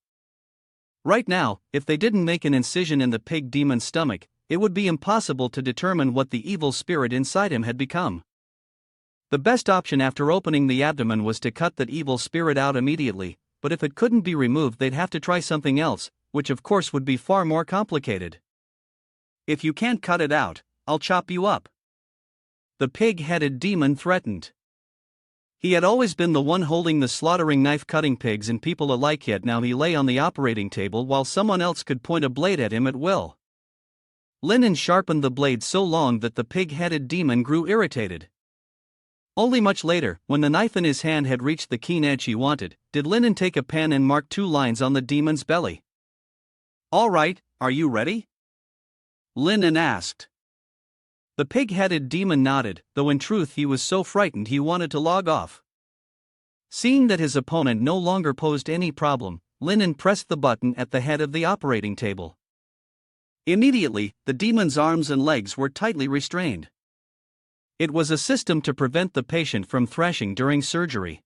Right now, if they didn't make an incision in the pig demon's stomach, it would be impossible to determine what the evil spirit inside him had become. The best option after opening the abdomen was to cut that evil spirit out immediately, but if it couldn't be removed, they'd have to try something else, which of course would be far more complicated. If you can't cut it out, I'll chop you up. The pig-headed demon threatened. He had always been the one holding the slaughtering knife, cutting pigs and people alike, yet now he lay on the operating table while someone else could point a blade at him at will. Lin An sharpened the blade so long that the pig-headed demon grew irritated. Only much later, when the knife in his hand had reached the keen edge he wanted, did Lin An take a pen and mark 2 lines on the demon's belly. "All right, are you ready?" Lin An asked. The pig-headed demon nodded, though in truth he was so frightened he wanted to log off. Seeing that his opponent no longer posed any problem, Lin An pressed the button at the head of the operating table. Immediately, the demon's arms and legs were tightly restrained. It was a system to prevent the patient from thrashing during surgery.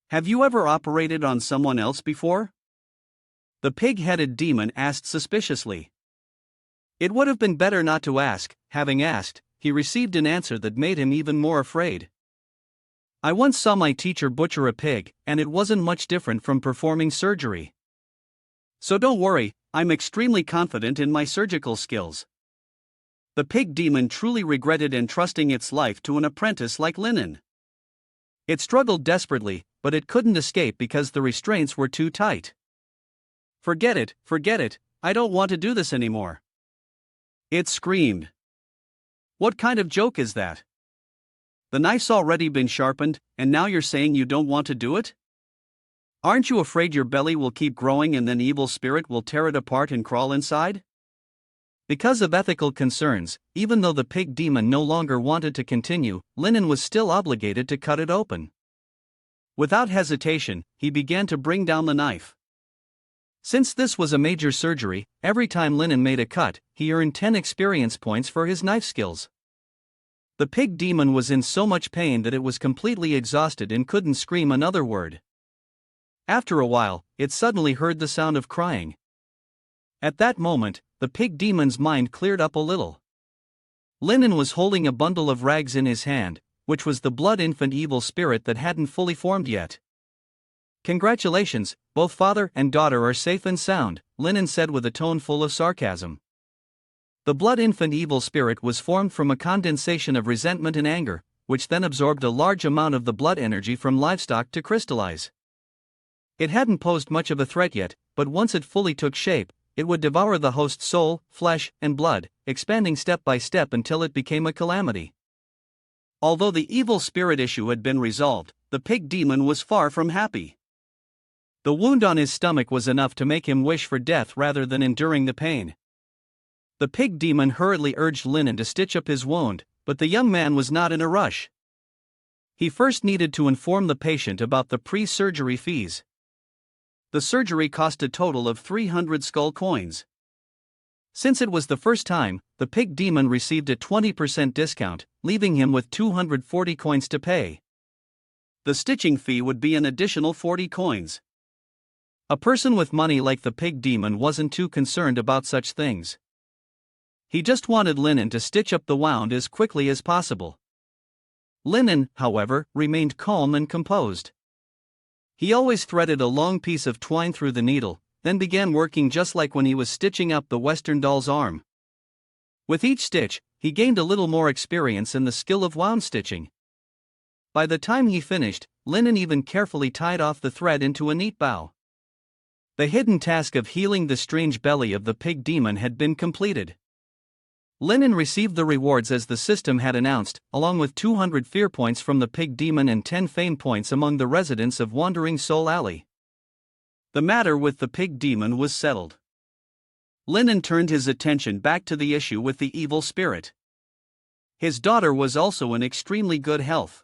Have you ever operated on someone else before? The pig-headed demon asked suspiciously. It would have been better not to ask. Having asked, he received an answer that made him even more afraid. I once saw my teacher butcher a pig, and it wasn't much different from performing surgery. So don't worry, I'm extremely confident in my surgical skills. The pig demon truly regretted entrusting its life to an apprentice like Lin An. It struggled desperately, but it couldn't escape because the restraints were too tight. Forget it, I don't want to do this anymore. It screamed. What kind of joke is that? The knife's already been sharpened, and now you're saying you don't want to do it? Aren't you afraid your belly will keep growing and then evil spirit will tear it apart and crawl inside? Because of ethical concerns, even though the pig demon no longer wanted to continue, Lin An was still obligated to cut it open. Without hesitation, he began to bring down the knife. Since this was a major surgery, every time Lin An made a cut, he earned 10 experience points for his knife skills. The pig demon was in so much pain that it was completely exhausted and couldn't scream another word. After a while, it suddenly heard the sound of crying. At that moment, the pig demon's mind cleared up a little. Lin An was holding a bundle of rags in his hand, which was the blood infant evil spirit that hadn't fully formed yet. Congratulations, both father and daughter are safe and sound, Lin An said with a tone full of sarcasm. The blood infant evil spirit was formed from a condensation of resentment and anger, which then absorbed a large amount of the blood energy from livestock to crystallize. It hadn't posed much of a threat yet, but once it fully took shape, it would devour the host's soul, flesh, and blood, expanding step by step until it became a calamity. Although the evil spirit issue had been resolved, the pig demon was far from happy. The wound on his stomach was enough to make him wish for death rather than enduring the pain. The pig demon hurriedly urged Linen to stitch up his wound, but the young man was not in a rush. He first needed to inform the patient about the pre-surgery fees. The surgery cost a total of 300 skull coins. Since it was the first time, the pig demon received a 20% discount, leaving him with 240 coins to pay. The stitching fee would be an additional 40 coins. A person with money like the pig demon wasn't too concerned about such things. He just wanted Linen to stitch up the wound as quickly as possible. Linen, however, remained calm and composed. He always threaded a long piece of twine through the needle, then began working just like when he was stitching up the Western doll's arm. With each stitch, he gained a little more experience in the skill of wound stitching. By the time he finished, Linen even carefully tied off the thread into a neat bow. The hidden task of healing the strange belly of the pig demon had been completed. Linen received the rewards as the system had announced, along with 200 fear points from the pig demon and 10 fame points among the residents of Wandering Soul Alley. The matter with the pig demon was settled. Linen turned his attention back to the issue with the evil spirit. His daughter was also in extremely good health.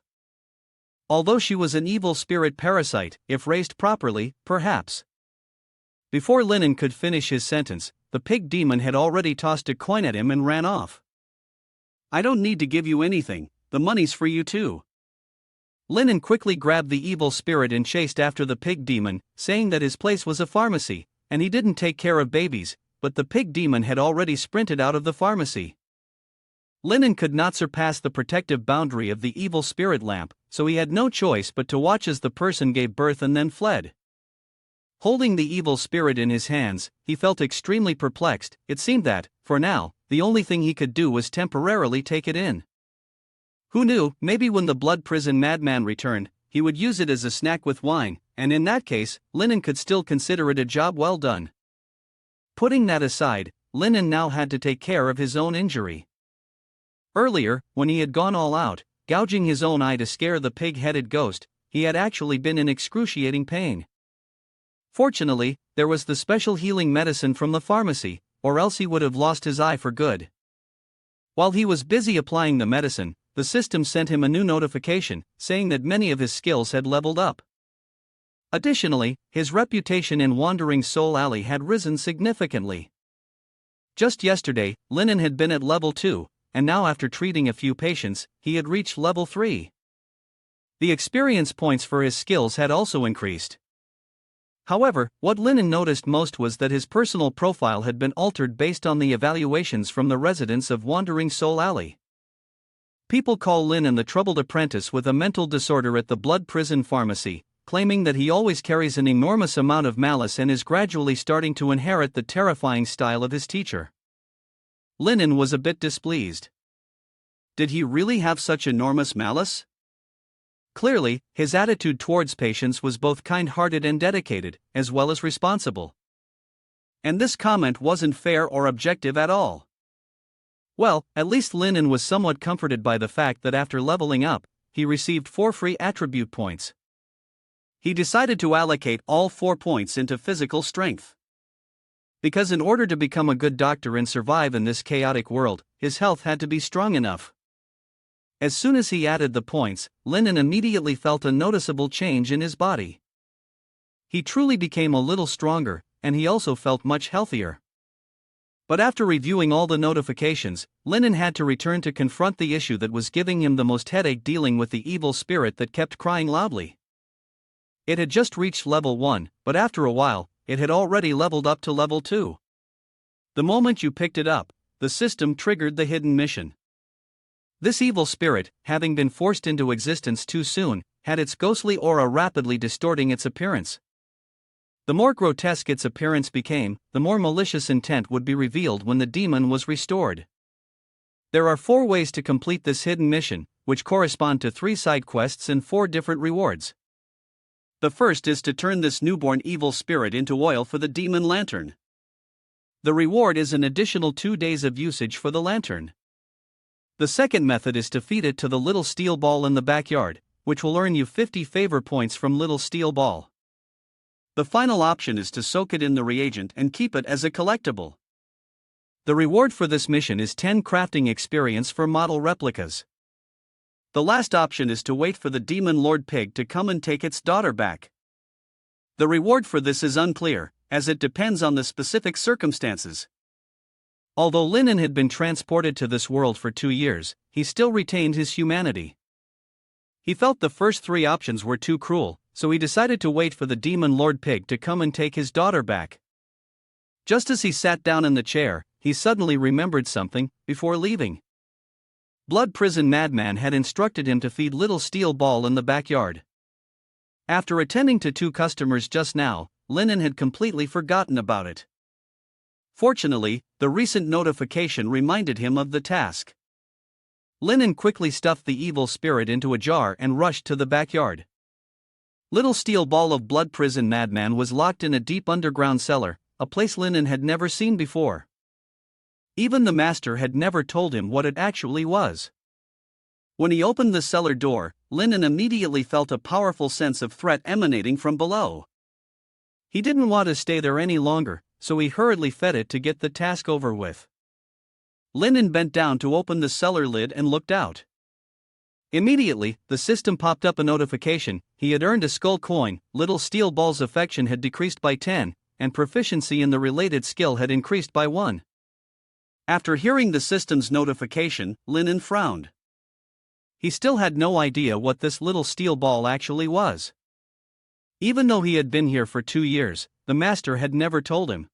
Although she was an evil spirit parasite, if raised properly, perhaps. Before Linen could finish his sentence, the pig demon had already tossed a coin at him and ran off. "I don't need to give you anything, the money's for you too." Linen quickly grabbed the evil spirit and chased after the pig demon, saying that his place was a pharmacy, and he didn't take care of babies, but the pig demon had already sprinted out of the pharmacy. Linen could not surpass the protective boundary of the evil spirit lamp, so he had no choice but to watch as the person gave birth and then fled. Holding the evil spirit in his hands, he felt extremely perplexed. It seemed that, for now, the only thing he could do was temporarily take it in. Who knew, maybe when the blood prison madman returned, he would use it as a snack with wine, and in that case, Linen could still consider it a job well done. Putting that aside, Linen now had to take care of his own injury. Earlier, when he had gone all out, gouging his own eye to scare the pig-headed ghost, he had actually been in excruciating pain. Fortunately, there was the special healing medicine from the pharmacy, or else he would have lost his eye for good. While he was busy applying the medicine, the system sent him a new notification, saying that many of his skills had leveled up. Additionally, his reputation in Wandering Soul Alley had risen significantly. Just yesterday, Linen had been at level 2, and now after treating a few patients, he had reached level 3. The experience points for his skills had also increased. However, what Linen noticed most was that his personal profile had been altered based on the evaluations from the residents of Wandering Soul Alley. People call Linen the troubled apprentice with a mental disorder at the blood prison pharmacy, claiming that he always carries an enormous amount of malice and is gradually starting to inherit the terrifying style of his teacher. Linen was a bit displeased. Did he really have such enormous malice? Clearly, his attitude towards patients was both kind-hearted and dedicated, as well as responsible. And this comment wasn't fair or objective at all. Well, at least Linen was somewhat comforted by the fact that after leveling up, he received 4 free attribute points. He decided to allocate all 4 points into physical strength. Because in order to become a good doctor and survive in this chaotic world, his health had to be strong enough. As soon as he added the points, Linen immediately felt a noticeable change in his body. He truly became a little stronger, and he also felt much healthier. But after reviewing all the notifications, Linen had to return to confront the issue that was giving him the most headache, dealing with the evil spirit that kept crying loudly. It had just reached level 1, but after a while, it had already leveled up to level 2. The moment you picked it up, the system triggered the hidden mission. This evil spirit, having been forced into existence too soon, had its ghostly aura rapidly distorting its appearance. The more grotesque its appearance became, the more malicious intent would be revealed when the demon was restored. There are 4 ways to complete this hidden mission, which correspond to 3 side quests and 4 different rewards. The first is to turn this newborn evil spirit into oil for the demon lantern. The reward is an additional 2 days of usage for the lantern. The second method is to feed it to the little steel ball in the backyard, which will earn you 50 favor points from little steel ball. The final option is to soak it in the reagent and keep it as a collectible. The reward for this mission is 10 crafting experience for model replicas. The last option is to wait for the demon Lord Pig to come and take its daughter back. The reward for this is unclear, as it depends on the specific circumstances. Although Linen had been transported to this world for 2 years, he still retained his humanity. He felt the first 3 options were too cruel, so he decided to wait for the demon Lord Pig to come and take his daughter back. Just as he sat down in the chair, he suddenly remembered something before leaving. Blood Prison Madman had instructed him to feed little steel ball in the backyard. After attending to 2 customers just now, Linen had completely forgotten about it. Fortunately, the recent notification reminded him of the task. Linen quickly stuffed the evil spirit into a jar and rushed to the backyard. Little steel ball of Blood Prison Madman was locked in a deep underground cellar, a place Linen had never seen before. Even the master had never told him what it actually was. When he opened the cellar door, Linen immediately felt a powerful sense of threat emanating from below. He didn't want to stay there any longer, so he hurriedly fed it to get the task over with. Linen bent down to open the cellar lid and looked out. Immediately, the system popped up a notification: he had earned a skull coin, little steel ball's affection had decreased by 10, and proficiency in the related skill had increased by 1. After hearing the system's notification, Linen frowned. He still had no idea what this little steel ball actually was. Even though he had been here for 2 years, the master had never told him.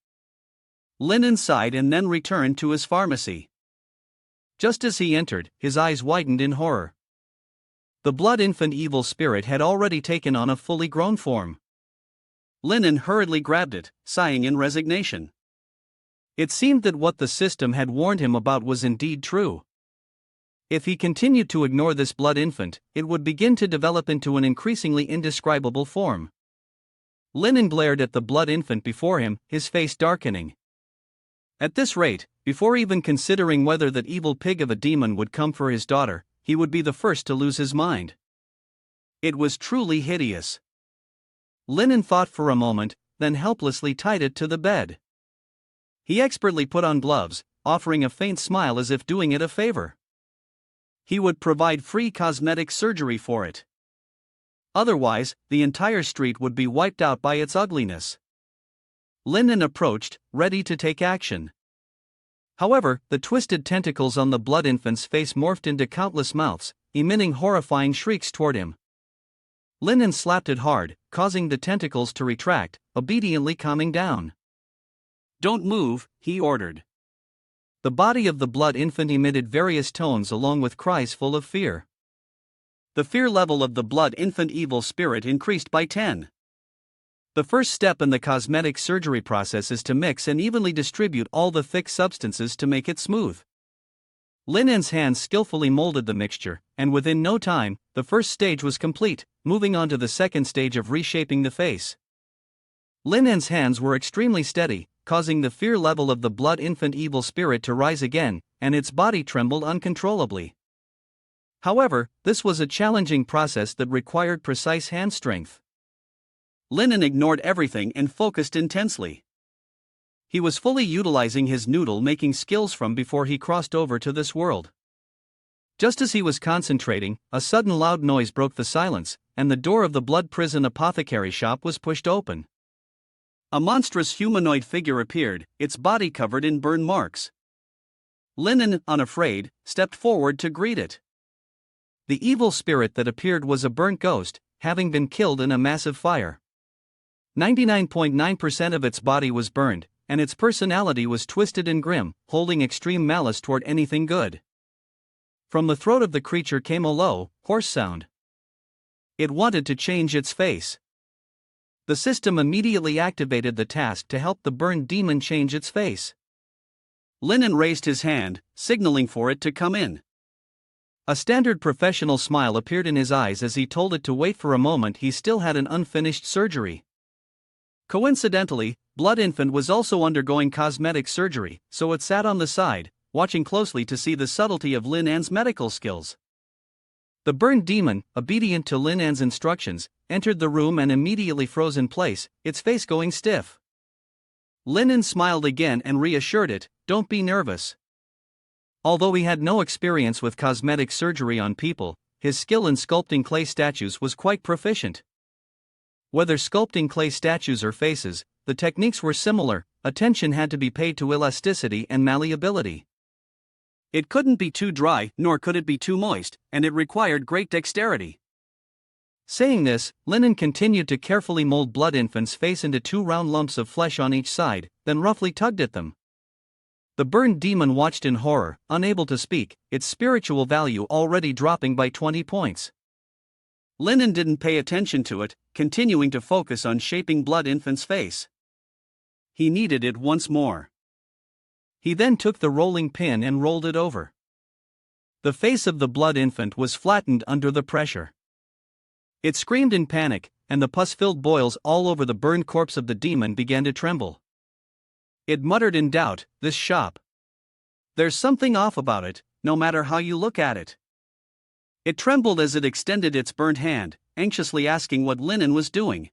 Linen sighed and then returned to his pharmacy. Just as he entered, his eyes widened in horror. The blood infant evil spirit had already taken on a fully grown form. Linen hurriedly grabbed it, sighing in resignation. It seemed that what the system had warned him about was indeed true. If he continued to ignore this blood infant, it would begin to develop into an increasingly indescribable form. Linen glared at the blood infant before him, his face darkening. At this rate, before even considering whether that evil pig of a demon would come for his daughter, he would be the first to lose his mind. It was truly hideous. Linen thought for a moment, then helplessly tied it to the bed. He expertly put on gloves, offering a faint smile as if doing it a favor. He would provide free cosmetic surgery for it. Otherwise, the entire street would be wiped out by its ugliness. Linen approached, ready to take action. However, the twisted tentacles on the blood infant's face morphed into countless mouths, emitting horrifying shrieks toward him. Linen slapped it hard, causing the tentacles to retract, obediently calming down. "Don't move," he ordered. The body of the blood infant emitted various tones along with cries full of fear. The fear level of the blood infant evil spirit increased by 10. The first step in the cosmetic surgery process is to mix and evenly distribute all the thick substances to make it smooth. Linen's hands skillfully molded the mixture, and within no time, the first stage was complete, moving on to the second stage of reshaping the face. Linen's hands were extremely steady, causing the fear level of the blood infant evil spirit to rise again, and its body trembled uncontrollably. However, this was a challenging process that required precise hand strength. Linen ignored everything and focused intensely. He was fully utilizing his noodle-making skills from before he crossed over to this world. Just as he was concentrating, a sudden loud noise broke the silence, and the door of the blood prison apothecary shop was pushed open. A monstrous humanoid figure appeared, its body covered in burn marks. Linen, unafraid, stepped forward to greet it. The evil spirit that appeared was a burnt ghost, having been killed in a massive fire. 99.9% of its body was burned, and its personality was twisted and grim, holding extreme malice toward anything good. From the throat of the creature came a low, hoarse sound. It wanted to change its face. The system immediately activated the task to help the burned demon change its face. Linen raised his hand, signaling for it to come in. A standard professional smile appeared in his eyes as he told it to wait for a moment. He still had an unfinished surgery. Coincidentally, Blood Infant was also undergoing cosmetic surgery, so it sat on the side, watching closely to see the subtlety of Lin An's medical skills. The burned demon, obedient to Lin An's instructions, entered the room and immediately froze in place, its face going stiff. Lin An smiled again and reassured it, "Don't be nervous." Although he had no experience with cosmetic surgery on people, his skill in sculpting clay statues was quite proficient. Whether sculpting clay statues or faces, the techniques were similar. Attention had to be paid to elasticity and malleability. It couldn't be too dry, nor could it be too moist, and it required great dexterity. Saying this, Linen continued to carefully mold Blood Infant's face into 2 round lumps of flesh on each side, then roughly tugged at them. The burned demon watched in horror, unable to speak, its spiritual value already dropping by 20 points. Linen didn't pay attention to it, continuing to focus on shaping Blood Infant's face. He needed it once more. He then took the rolling pin and rolled it over. The face of the Blood Infant was flattened under the pressure. It screamed in panic, and the pus-filled boils all over the burned corpse of the demon began to tremble. It muttered in doubt, "This shop. There's something off about it, no matter how you look at it." It trembled as it extended its burnt hand, anxiously asking what Linen was doing.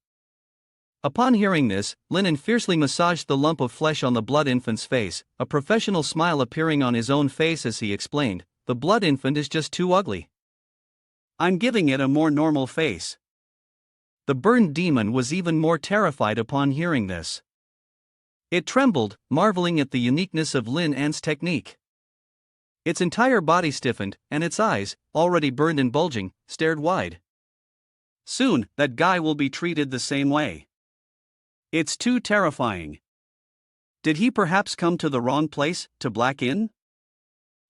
Upon hearing this, Linen fiercely massaged the lump of flesh on the Blood Infant's face, a professional smile appearing on his own face as he explained, "The Blood Infant is just too ugly. I'm giving it a more normal face." The burned demon was even more terrified upon hearing this. It trembled, marveling at the uniqueness of Lin An's technique. Its entire body stiffened, and its eyes, already burned and bulging, stared wide. "Soon, that guy will be treated the same way. It's too terrifying. Did he perhaps come to the wrong place, to Black Inn?"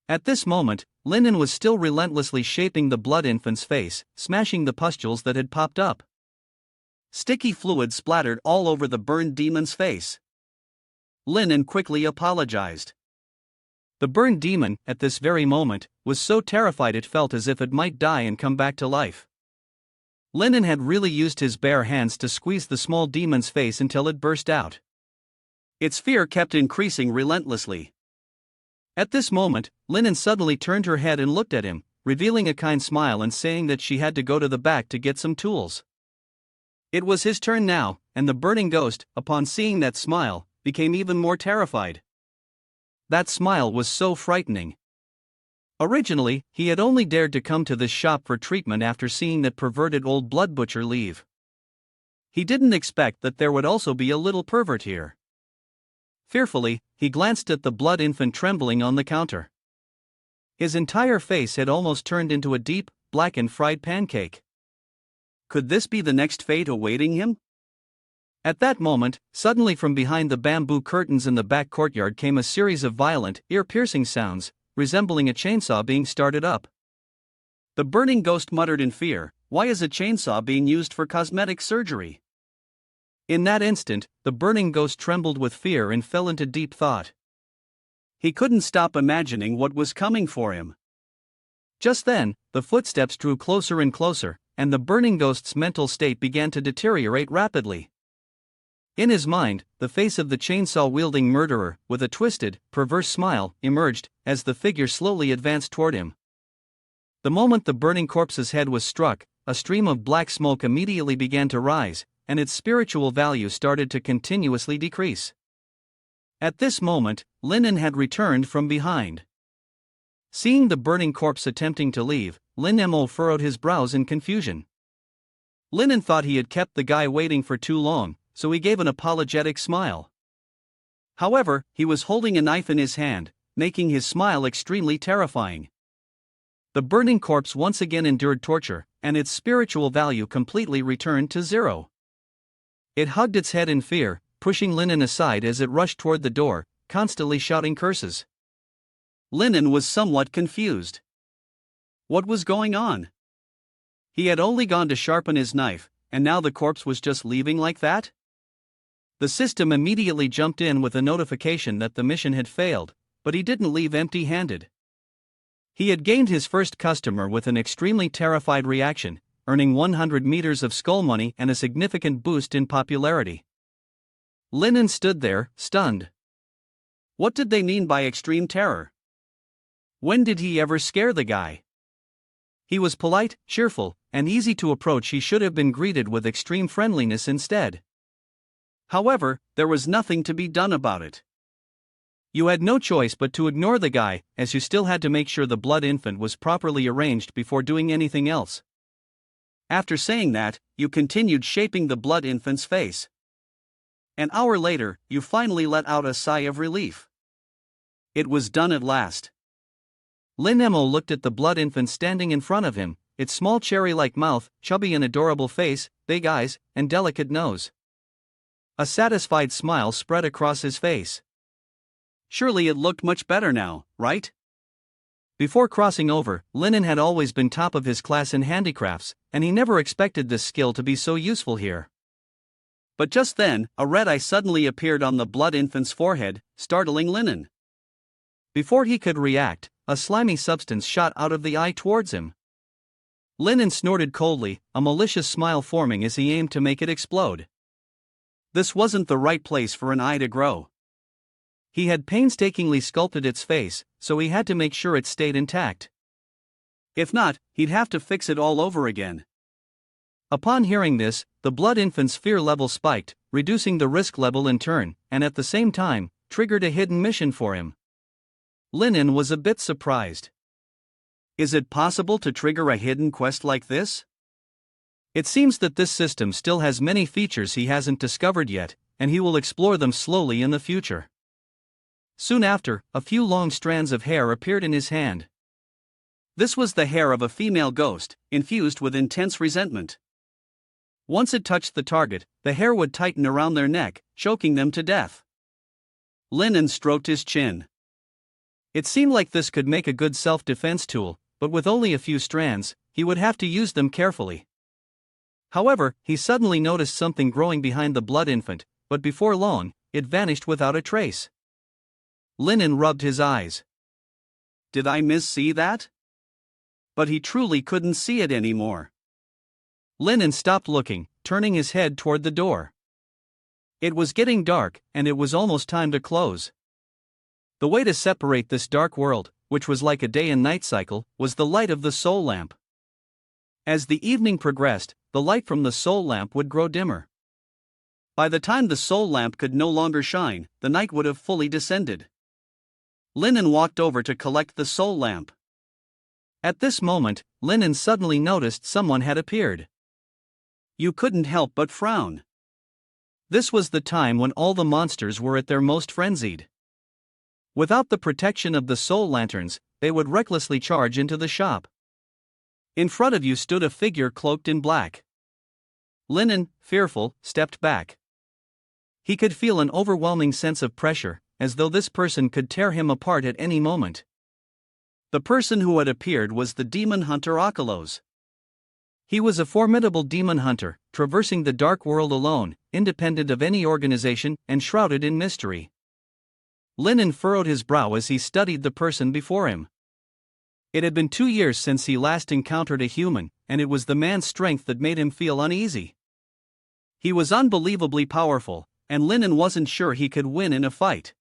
At this moment, Linen was still relentlessly shaping the Blood Infant's face, smashing the pustules that had popped up. Sticky fluid splattered all over the burned demon's face. Linen quickly apologized. The burned demon, at this very moment, was so terrified it felt as if it might die and come back to life. Linen had really used his bare hands to squeeze the small demon's face until it burst out. Its fear kept increasing relentlessly. At this moment, Linen suddenly turned her head and looked at him, revealing a kind smile and saying that she had to go to the back to get some tools. It was his turn now, and the burning ghost, upon seeing that smile, became even more terrified. That smile was so frightening. Originally, he had only dared to come to this shop for treatment after seeing that perverted old blood butcher leave. He didn't expect that there would also be a little pervert here. Fearfully, he glanced at the Blood Infant trembling on the counter. His entire face had almost turned into a deep, blackened fried pancake. Could this be the next fate awaiting him? At that moment, suddenly from behind the bamboo curtains in the back courtyard came a series of violent, ear-piercing sounds, resembling a chainsaw being started up. The burning ghost muttered in fear, "Why is a chainsaw being used for cosmetic surgery?" In that instant, the burning ghost trembled with fear and fell into deep thought. He couldn't stop imagining what was coming for him. Just then, the footsteps drew closer and closer, and the burning ghost's mental state began to deteriorate rapidly. In his mind, the face of the chainsaw-wielding murderer, with a twisted, perverse smile, emerged, as the figure slowly advanced toward him. The moment the burning corpse's head was struck, a stream of black smoke immediately began to rise, and its spiritual value started to continuously decrease. At this moment, Linen had returned from behind. Seeing the burning corpse attempting to leave, Lin Mo furrowed his brows in confusion. Linen thought he had kept the guy waiting for too long, so he gave an apologetic smile. However, he was holding a knife in his hand, making his smile extremely terrifying. The burning corpse once again endured torture, and its spiritual value completely returned to 0. It hugged its head in fear, pushing Linen aside as it rushed toward the door, constantly shouting curses. Linen was somewhat confused. What was going on? He had only gone to sharpen his knife, and now the corpse was just leaving like that? The system immediately jumped in with a notification that the mission had failed, but he didn't leave empty-handed. He had gained his first customer with an extremely terrified reaction, earning 100 meters of skull money and a significant boost in popularity. Linen stood there, stunned. What did they mean by extreme terror? When did he ever scare the guy? He was polite, cheerful, and easy to approach. He should have been greeted with extreme friendliness instead. However, there was nothing to be done about it. You had no choice but to ignore the guy, as you still had to make sure the blood infant was properly arranged before doing anything else. After saying that, you continued shaping the blood infant's face. An hour later, you finally let out a sigh of relief. It was done at last. Lin Emo looked at the blood infant standing in front of him, its small cherry-like mouth, chubby and adorable face, big eyes, and delicate nose. A satisfied smile spread across his face. Surely it looked much better now, right? Before crossing over, Linen had always been top of his class in handicrafts, and he never expected this skill to be so useful here. But just then, a red eye suddenly appeared on the blood infant's forehead, startling Linen. Before he could react, a slimy substance shot out of the eye towards him. Linen snorted coldly, a malicious smile forming as he aimed to make it explode. This wasn't the right place for an eye to grow. He had painstakingly sculpted its face, so he had to make sure it stayed intact. If not, he'd have to fix it all over again. Upon hearing this, the blood infant's fear level spiked, reducing the risk level in turn, and at the same time, triggered a hidden mission for him. Linen was a bit surprised. Is it possible to trigger a hidden quest like this? It seems that this system still has many features he hasn't discovered yet, and he will explore them slowly in the future. Soon after, a few long strands of hair appeared in his hand. This was the hair of a female ghost, infused with intense resentment. Once it touched the target, the hair would tighten around their neck, choking them to death. Linen stroked his chin. It seemed like this could make a good self-defense tool, but with only a few strands, he would have to use them carefully. However, he suddenly noticed something growing behind the blood infant, but before long, it vanished without a trace. Linen rubbed his eyes. Did I see that? But he truly couldn't see it anymore. Linen stopped looking, turning his head toward the door. It was getting dark, and it was almost time to close. The way to separate this dark world, which was like a day and night cycle, was the light of the soul lamp. As the evening progressed, the light from the soul lamp would grow dimmer. By the time the soul lamp could no longer shine, the night would have fully descended. Linen walked over to collect the soul lamp. At this moment, Linen suddenly noticed someone had appeared. You couldn't help but frown. This was the time when all the monsters were at their most frenzied. Without the protection of the soul lanterns, they would recklessly charge into the shop. In front of you stood a figure cloaked in black. Linen, fearful, stepped back. He could feel an overwhelming sense of pressure, as though this person could tear him apart at any moment. The person who had appeared was the demon hunter Akalos. He was a formidable demon hunter, traversing the dark world alone, independent of any organization, and shrouded in mystery. Linen furrowed his brow as he studied the person before him. It had been 2 years since he last encountered a human, and it was the man's strength that made him feel uneasy. He was unbelievably powerful, and Linen wasn't sure he could win in a fight.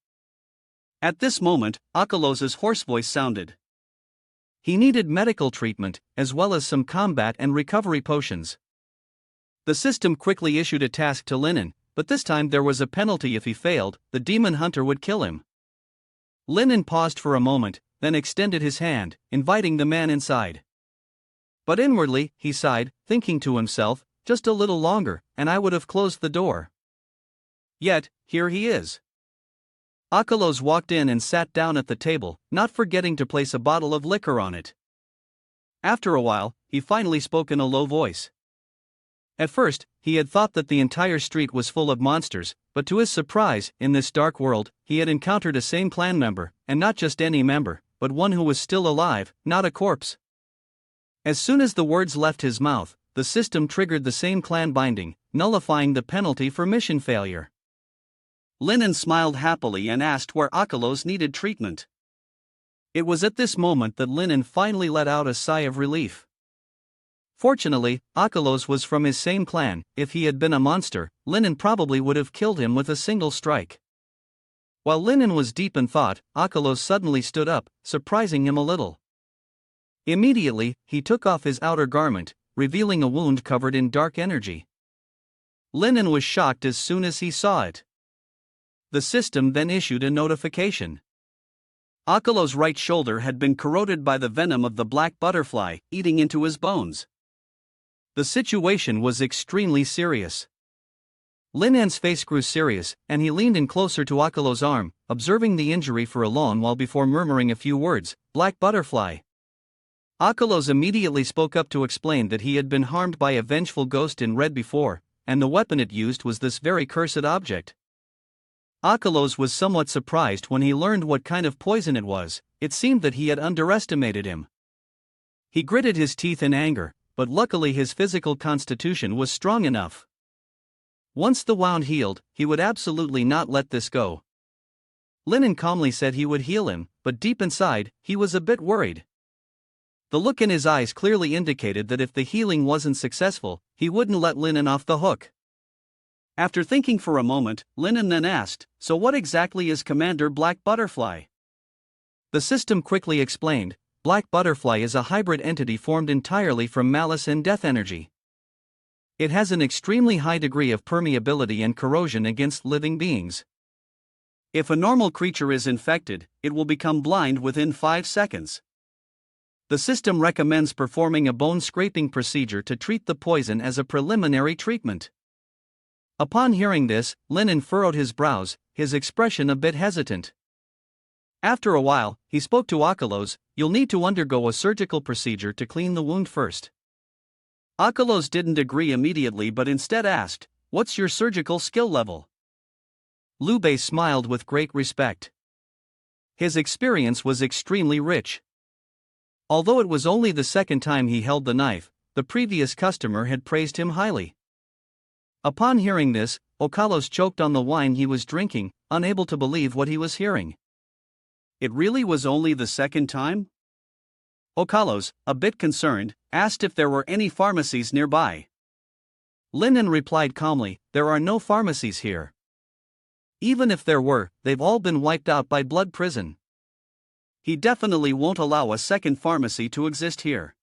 At this moment, Akalos's hoarse voice sounded. He needed medical treatment, as well as some combat and recovery potions. The system quickly issued a task to Linen, but this time there was a penalty if he failed. The demon hunter would kill him. Linen paused for a moment, then extended his hand, inviting the man inside. But inwardly, he sighed, thinking to himself, just a little longer, and I would have closed the door. Yet, here he is. Akalos walked in and sat down at the table, not forgetting to place a bottle of liquor on it. After a while, he finally spoke in a low voice. At first, he had thought that the entire street was full of monsters, but to his surprise, in this dark world, he had encountered a same clan member, and not just any member, but one who was still alive, not a corpse. As soon as the words left his mouth, the system triggered the same clan binding, nullifying the penalty for mission failure. Linen smiled happily and asked where Akalos needed treatment. It was at this moment that Linen finally let out a sigh of relief. Fortunately, Akalos was from his same clan. If he had been a monster, Linen probably would have killed him with a single strike. While Linen was deep in thought, Akalos suddenly stood up, surprising him a little. Immediately, he took off his outer garment, revealing a wound covered in dark energy. Linen was shocked as soon as he saw it. The system then issued a notification. Akalos' right shoulder had been corroded by the venom of the black butterfly, eating into his bones. The situation was extremely serious. Linen's face grew serious, and he leaned in closer to Akalos' arm, observing the injury for a long while before murmuring a few words. "Black butterfly." Akalos immediately spoke up to explain that he had been harmed by a vengeful ghost in red before, and the weapon it used was this very cursed object. Akalos was somewhat surprised when he learned what kind of poison it was. It seemed that he had underestimated him. He gritted his teeth in anger, but luckily his physical constitution was strong enough. Once the wound healed, he would absolutely not let this go. Linen calmly said he would heal him, but deep inside, he was a bit worried. The look in his eyes clearly indicated that if the healing wasn't successful, he wouldn't let Linen off the hook. After thinking for a moment, Linen then asked, "So what exactly is Commander Black Butterfly?" The system quickly explained, Black Butterfly is a hybrid entity formed entirely from malice and death energy. It has an extremely high degree of permeability and corrosion against living beings. If a normal creature is infected, it will become blind within 5 seconds. The system recommends performing a bone scraping procedure to treat the poison as a preliminary treatment. Upon hearing this, Linen furrowed his brows, his expression a bit hesitant. After a while, he spoke to Akalos, "You'll need to undergo a surgical procedure to clean the wound first." Akalos didn't agree immediately but instead asked, "What's your surgical skill level?" Lube smiled with great respect. His experience was extremely rich. Although it was only the second time he held the knife, the previous customer had praised him highly. Upon hearing this, Okalos choked on the wine he was drinking, unable to believe what he was hearing. It really was only the second time? Okalos, a bit concerned, asked if there were any pharmacies nearby. Linen replied calmly, "There are no pharmacies here. Even if there were, they've all been wiped out by blood prison. He definitely won't allow a second pharmacy to exist here."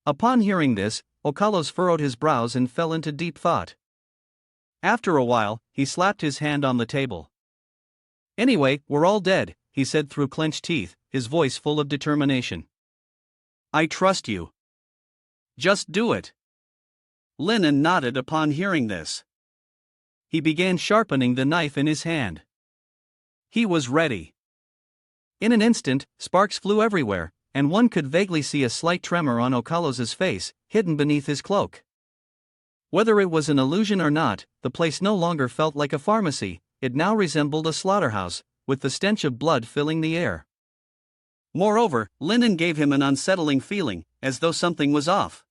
Upon hearing this, Okalos furrowed his brows and fell into deep thought. After a while, he slapped his hand on the table. "Anyway, we're all dead," he said through clenched teeth, his voice full of determination. "I trust you. Just do it." Linen nodded upon hearing this. He began sharpening the knife in his hand. He was ready. In an instant, sparks flew everywhere, and one could vaguely see a slight tremor on Okalos's face, hidden beneath his cloak. Whether it was an illusion or not, the place no longer felt like a pharmacy, it now resembled a slaughterhouse, with the stench of blood filling the air. Moreover, Linen gave him an unsettling feeling, as though something was off.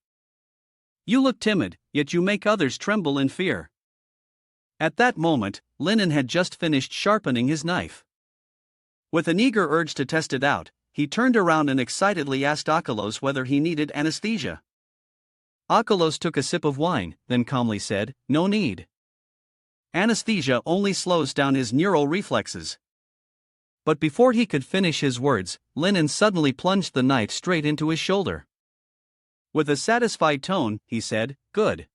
"You look timid, yet you make others tremble in fear." At that moment, Linen had just finished sharpening his knife. With an eager urge to test it out, he turned around and excitedly asked Akalos whether he needed anesthesia. Akalos took a sip of wine, then calmly said, "No need. Anesthesia only slows down his neural reflexes." But before he could finish his words, Linen suddenly plunged the knife straight into his shoulder. With a satisfied tone, he said, "Good.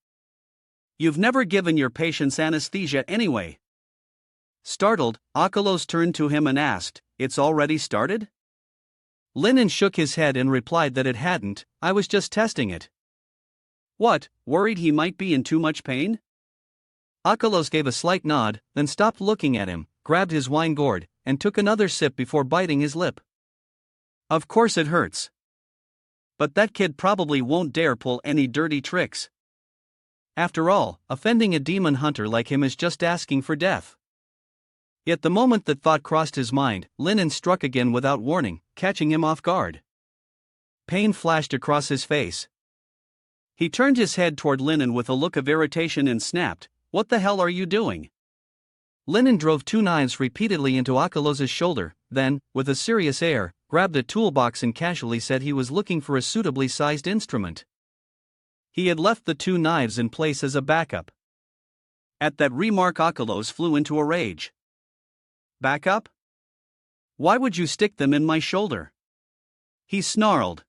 You've never given your patients anesthesia anyway." Startled, Akalos turned to him and asked, "It's already started?" Linen shook his head and replied that it hadn't. "I was just testing it." "What, worried he might be in too much pain?" Akalos gave a slight nod, then stopped looking at him, grabbed his wine gourd, and took another sip before biting his lip. "Of course it hurts. But that kid probably won't dare pull any dirty tricks. After all, offending a demon hunter like him is just asking for death." Yet the moment that thought crossed his mind, Linen struck again without warning, catching him off guard. Pain flashed across his face. He turned his head toward Linen with a look of irritation and snapped, "What the hell are you doing?" Linen drove 2 knives repeatedly into Akalos's shoulder, then, with a serious air, grabbed a toolbox and casually said he was looking for a suitably sized instrument. He had left the 2 knives in place as a backup. At that remark, Akalos flew into a rage. "Backup? Why would you stick them in my shoulder?" he snarled.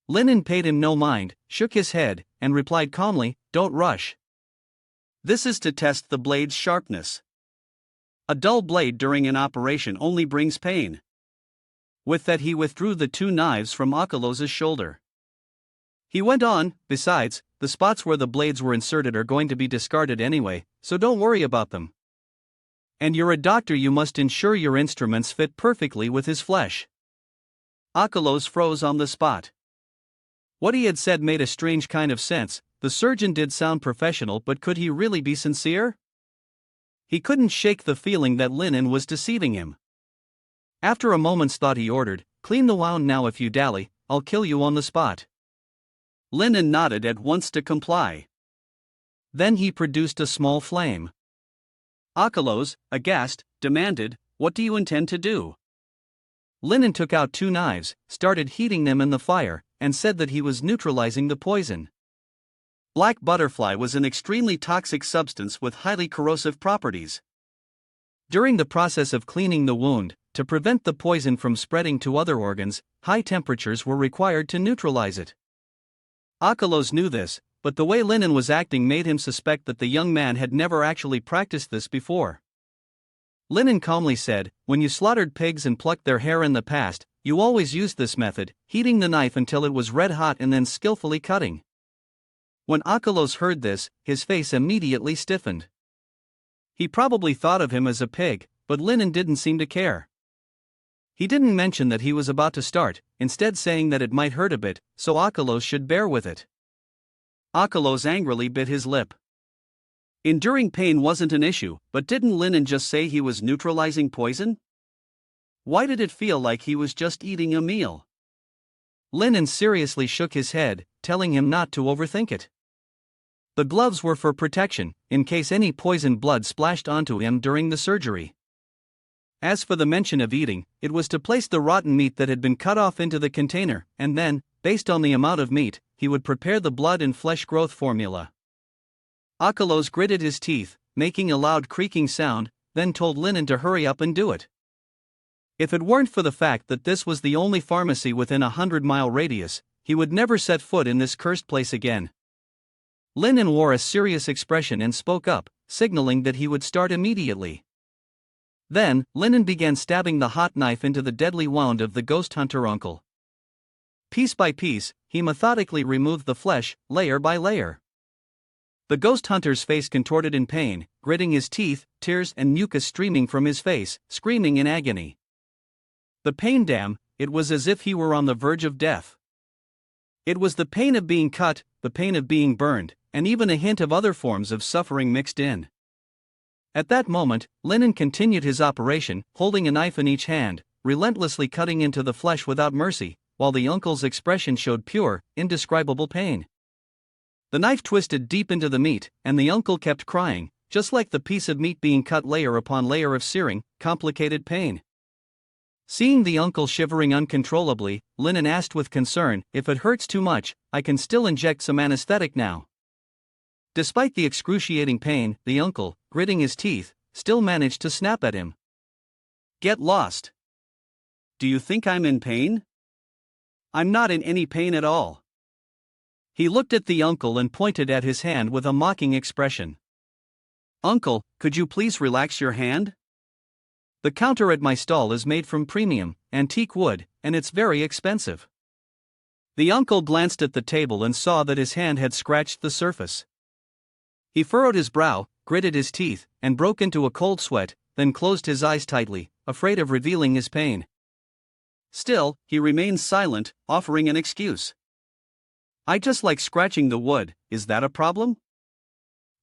Linen paid him no mind, shook his head, and replied calmly, "Don't rush. This is to test the blade's sharpness. A dull blade during an operation only brings pain." With that, he withdrew the 2 knives from Akalos's shoulder. He went on, "Besides, the spots where the blades were inserted are going to be discarded anyway, so don't worry about them. And you're a doctor, you must ensure your instruments fit perfectly with his flesh." Akalos froze on the spot. What he had said made a strange kind of sense. The surgeon did sound professional, but could he really be sincere? He couldn't shake the feeling that Linen was deceiving him. After a moment's thought, he ordered, "Clean the wound now. If you dally, I'll kill you on the spot." Linen nodded at once to comply. Then he produced a small flame. Akalos, aghast, demanded, "What do you intend to do?" Linen took out 2 knives, started heating them in the fire, and said that he was neutralizing the poison. Black butterfly was an extremely toxic substance with highly corrosive properties. During the process of cleaning the wound, to prevent the poison from spreading to other organs, high temperatures were required to neutralize it. Akalos knew this, but the way Linen was acting made him suspect that the young man had never actually practiced this before. Linen calmly said, "When you slaughtered pigs and plucked their hair in the past, you always used this method, heating the knife until it was red hot and then skillfully cutting." When Akalos heard this, his face immediately stiffened. He probably thought of him as a pig, but Linen didn't seem to care. He didn't mention that he was about to start, instead saying that it might hurt a bit, so Akalos should bear with it. Akalos angrily bit his lip. Enduring pain wasn't an issue, but didn't Linen just say he was neutralizing poison? Why did it feel like he was just eating a meal? Linen seriously shook his head, telling him not to overthink it. The gloves were for protection, in case any poisoned blood splashed onto him during the surgery. As for the mention of eating, it was to place the rotten meat that had been cut off into the container, and then, based on the amount of meat, he would prepare the blood and flesh growth formula. Akalos gritted his teeth, making a loud creaking sound, then told Linen to hurry up and do it. If it weren't for the fact that this was the only pharmacy within a 100-mile radius, he would never set foot in this cursed place again. Linen wore a serious expression and spoke up, signaling that he would start immediately. Then, Linen began stabbing the hot knife into the deadly wound of the ghost hunter uncle. Piece by piece, he methodically removed the flesh, layer by layer. The ghost hunter's face contorted in pain, gritting his teeth, tears and mucus streaming from his face, screaming in agony. The pain, damn, it was as if he were on the verge of death. It was the pain of being cut, the pain of being burned, and even a hint of other forms of suffering mixed in. At that moment, Linen continued his operation, holding a knife in each hand, relentlessly cutting into the flesh without mercy, while the uncle's expression showed pure, indescribable pain. The knife twisted deep into the meat, and the uncle kept crying, just like the piece of meat being cut layer upon layer of searing, complicated pain. Seeing the uncle shivering uncontrollably, Linen asked with concern, "If it hurts too much, I can still inject some anesthetic now." Despite the excruciating pain, the uncle, gritting his teeth, still managed to snap at him. "Get lost. Do you think I'm in pain? I'm not in any pain at all." He looked at the uncle and pointed at his hand with a mocking expression. "Uncle, could you please relax your hand? The counter at my stall is made from premium, antique wood, and it's very expensive." The uncle glanced at the table and saw that his hand had scratched the surface. He furrowed his brow, gritted his teeth, and broke into a cold sweat, then closed his eyes tightly, afraid of revealing his pain. Still, he remained silent, offering an excuse. "I just like scratching the wood, is that a problem?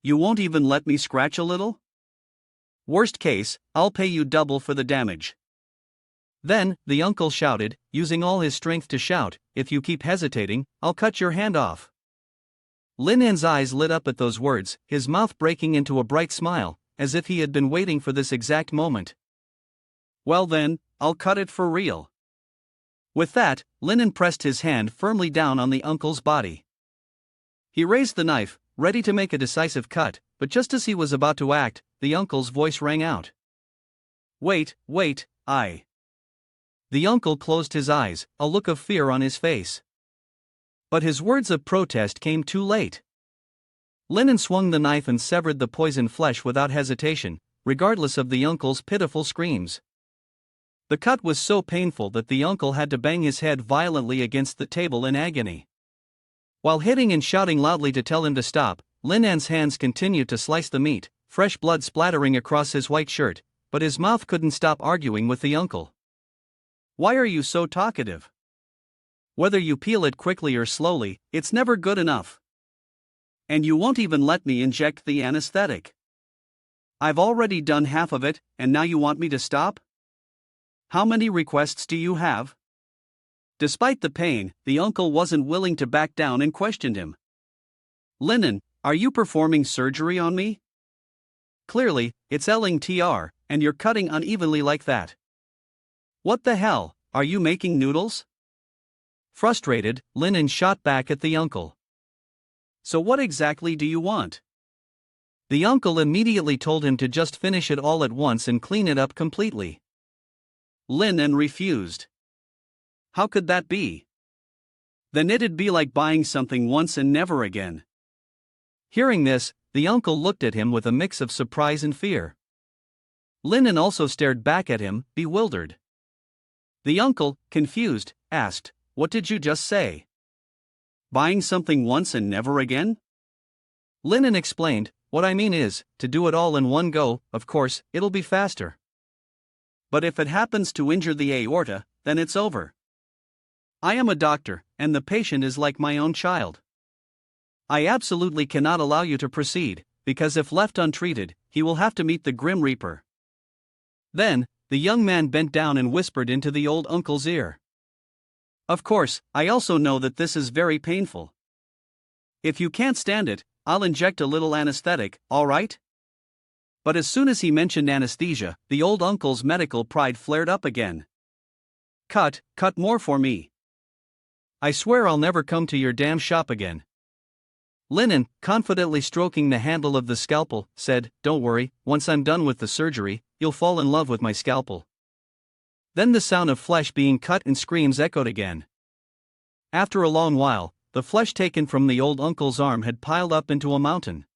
You won't even let me scratch a little? Worst case, I'll pay you double for the damage." Then, the uncle shouted, using all his strength to shout, "If you keep hesitating, I'll cut your hand off." Lin An's eyes lit up at those words, his mouth breaking into a bright smile, as if he had been waiting for this exact moment. Well then, I'll cut it for real. With that, Lin An pressed his hand firmly down on the uncle's body. He raised the knife, ready to make a decisive cut, but just as he was about to act, the uncle's voice rang out. Wait, I. The uncle closed his eyes, a look of fear on his face. But his words of protest came too late. Lin An swung the knife and severed the poisoned flesh without hesitation, regardless of the uncle's pitiful screams. The cut was so painful that the uncle had to bang his head violently against the table in agony. While hitting and shouting loudly to tell him to stop, Lin An's hands continued to slice the meat, fresh blood splattering across his white shirt, but his mouth couldn't stop arguing with the uncle. Why are you so talkative? Whether you peel it quickly or slowly, it's never good enough. And you won't even let me inject the anesthetic. I've already done half of it, and now you want me to stop? How many requests do you have? Despite the pain, the uncle wasn't willing to back down and questioned him. Lin An, are you performing surgery on me? Clearly, it's LNTR, and you're cutting unevenly like that. What the hell, are you making noodles? Frustrated, Lin An shot back at the uncle. So what exactly do you want? The uncle immediately told him to just finish it all at once and clean it up completely. Lin An refused. How could that be? Then it'd be like buying something once and never again. Hearing this, the uncle looked at him with a mix of surprise and fear. Lin An also stared back at him, bewildered. The uncle, confused, asked, What did you just say? Buying something once and never again? Lin An explained, What I mean is, to do it all in one go, of course, it'll be faster. But if it happens to injure the aorta, then it's over. I am a doctor, and the patient is like my own child. I absolutely cannot allow you to proceed, because if left untreated, he will have to meet the Grim Reaper. Then, the young man bent down and whispered into the old uncle's ear. Of course, I also know that this is very painful. If you can't stand it, I'll inject a little anesthetic, all right? But as soon as he mentioned anesthesia, the old uncle's medical pride flared up again. Cut more for me. I swear I'll never come to your damn shop again. Lin An, confidently stroking the handle of the scalpel, said, Don't worry, once I'm done with the surgery, you'll fall in love with my scalpel. Then the sound of flesh being cut and screams echoed again. After a long while, the flesh taken from the old uncle's arm had piled up into a mountain.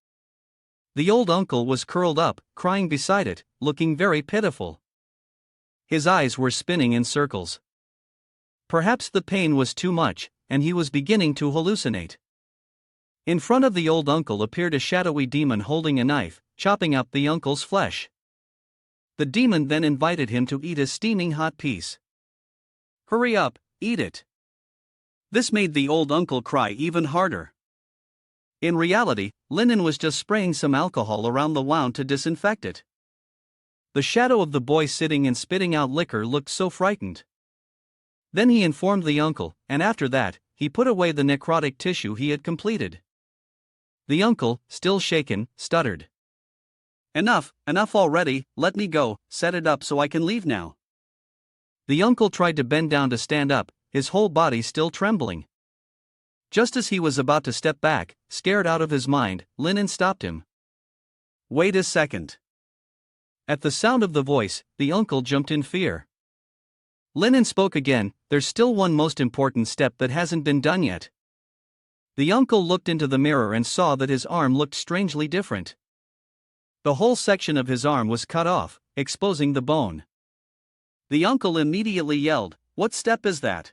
The old uncle was curled up, crying beside it, looking very pitiful. His eyes were spinning in circles. Perhaps the pain was too much, and he was beginning to hallucinate. In front of the old uncle appeared a shadowy demon holding a knife, chopping up the uncle's flesh. The demon then invited him to eat a steaming hot piece. Hurry up, eat it. This made the old uncle cry even harder. In reality, Lin An was just spraying some alcohol around the wound to disinfect it. The shadow of the boy sitting and spitting out liquor looked so frightened. Then he informed the uncle, and after that, he put away the necrotic tissue he had completed. The uncle, still shaken, stuttered. Enough already, let me go, set it up so I can leave now. The uncle tried to bend down to stand up, his whole body still trembling. Just as he was about to step back, scared out of his mind, Lin An stopped him. Wait a second. At the sound of the voice, the uncle jumped in fear. Lin An spoke again, There's still one most important step that hasn't been done yet. The uncle looked into the mirror and saw that his arm looked strangely different. The whole section of his arm was cut off, exposing the bone. The uncle immediately yelled, What step is that?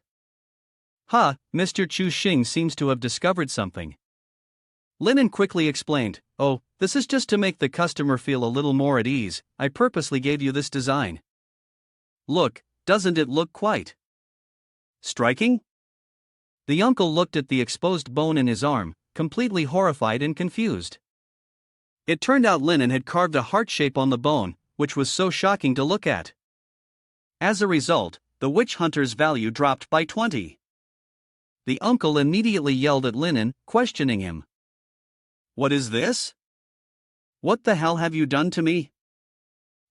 Mr. Chu Xing seems to have discovered something. Lin An quickly explained, Oh, this is just to make the customer feel a little more at ease, I purposely gave you this design. Look, doesn't it look quite striking? The uncle looked at the exposed bone in his arm, completely horrified and confused. It turned out Lin An had carved a heart shape on the bone, which was so shocking to look at. As a result, the witch hunter's value dropped by 20. The uncle immediately yelled at Lin An, questioning him. What is this? What the hell have you done to me?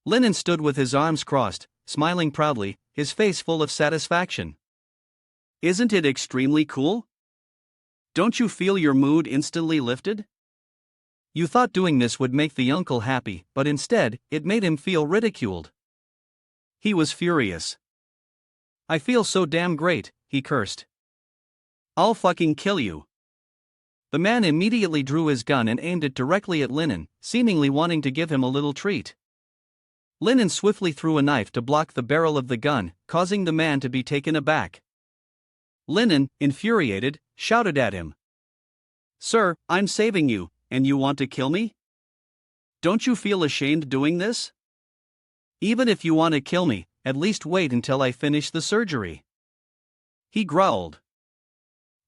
Linen stood with his arms crossed, smiling proudly, his face full of satisfaction. Isn't it extremely cool? Don't you feel your mood instantly lifted? You thought doing this would make the uncle happy, but instead, it made him feel ridiculed. He was furious. I feel so damn great, he cursed. I'll fucking kill you. The man immediately drew his gun and aimed it directly at Linen, seemingly wanting to give him a little treat. Linen swiftly threw a knife to block the barrel of the gun, causing the man to be taken aback. Linen, infuriated, shouted at him. Sir, I'm saving you, and you want to kill me? Don't you feel ashamed doing this? Even if you want to kill me, at least wait until I finish the surgery. He growled.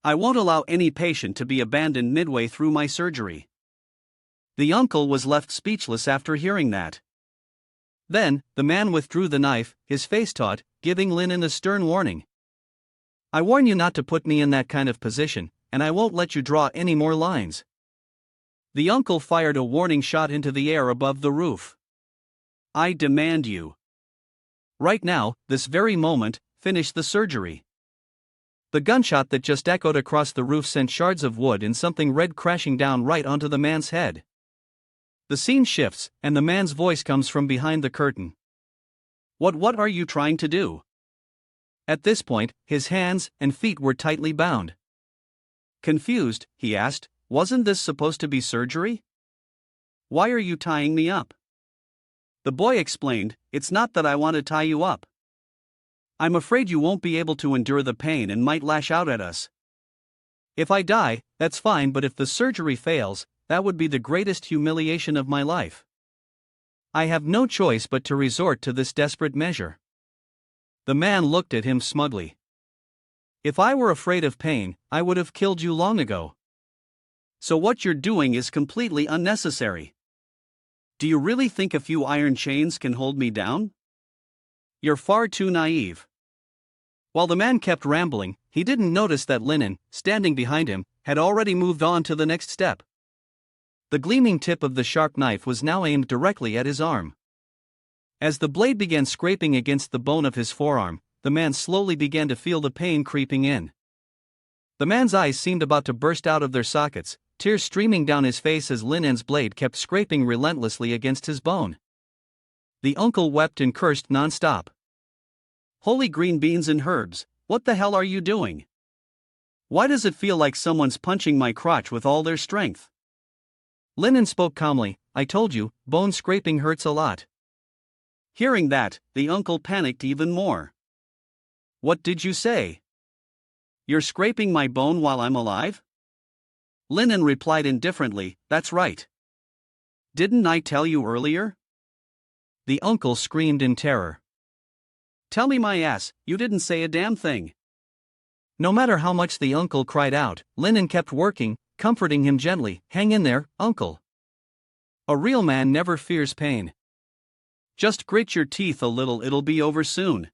I won't allow any patient to be abandoned midway through my surgery. The uncle was left speechless after hearing that. Then, the man withdrew the knife, his face taut, giving Linen a stern warning. I warn you not to put me in that kind of position, and I won't let you draw any more lines. The uncle fired a warning shot into the air above the roof. I demand you. Right now, this very moment, finish the surgery. The gunshot that just echoed across the roof sent shards of wood and something red crashing down right onto the man's head. The scene shifts, and the man's voice comes from behind the curtain. What are you trying to do? At this point, his hands and feet were tightly bound. Confused, he asked, wasn't this supposed to be surgery? Why are you tying me up? The boy explained, it's not that I want to tie you up. I'm afraid you won't be able to endure the pain and might lash out at us. If I die, that's fine, but if the surgery fails, that would be the greatest humiliation of my life. I have no choice but to resort to this desperate measure. The man looked at him smugly. If I were afraid of pain, I would have killed you long ago. So what you're doing is completely unnecessary. Do you really think a few iron chains can hold me down? You're far too naive. While the man kept rambling, he didn't notice that Linen, standing behind him, had already moved on to the next step. The gleaming tip of the sharp knife was now aimed directly at his arm. As the blade began scraping against the bone of his forearm, the man slowly began to feel the pain creeping in. The man's eyes seemed about to burst out of their sockets, tears streaming down his face as Linen's blade kept scraping relentlessly against his bone. The uncle wept and cursed non-stop. Holy green beans and herbs, what the hell are you doing? Why does it feel like someone's punching my crotch with all their strength? Linen spoke calmly, I told you, bone scraping hurts a lot. Hearing that, the uncle panicked even more. What did you say? You're scraping my bone while I'm alive? Linen replied indifferently, that's right. Didn't I tell you earlier? The uncle screamed in terror. Tell me my ass, you didn't say a damn thing. No matter how much the uncle cried out, Linen kept working, comforting him gently, hang in there, uncle. A real man never fears pain. Just grit your teeth a little, it'll be over soon.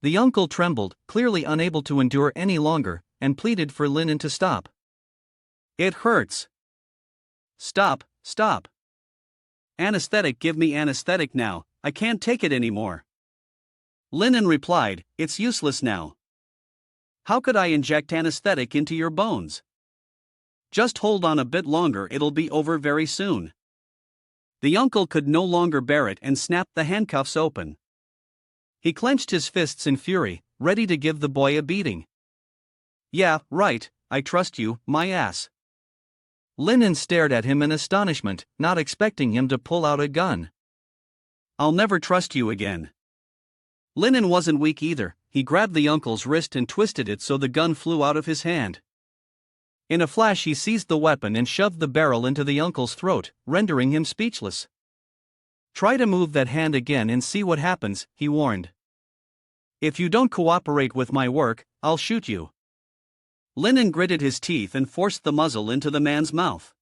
The uncle trembled, clearly unable to endure any longer, and pleaded for Linen to stop. It hurts. Stop. Anesthetic, give me anesthetic now, I can't take it anymore. Linen replied, it's useless now. How could I inject anesthetic into your bones? Just hold on a bit longer, it'll be over very soon. The uncle could no longer bear it and snapped the handcuffs open. He clenched his fists in fury, ready to give the boy a beating. Yeah, right, I trust you, my ass. Linen stared at him in astonishment, not expecting him to pull out a gun. I'll never trust you again. Linen wasn't weak either, he grabbed the uncle's wrist and twisted it so the gun flew out of his hand. In a flash he seized the weapon and shoved the barrel into the uncle's throat, rendering him speechless. Try to move that hand again and see what happens, he warned. If you don't cooperate with my work, I'll shoot you. Linen gritted his teeth and forced the muzzle into the man's mouth.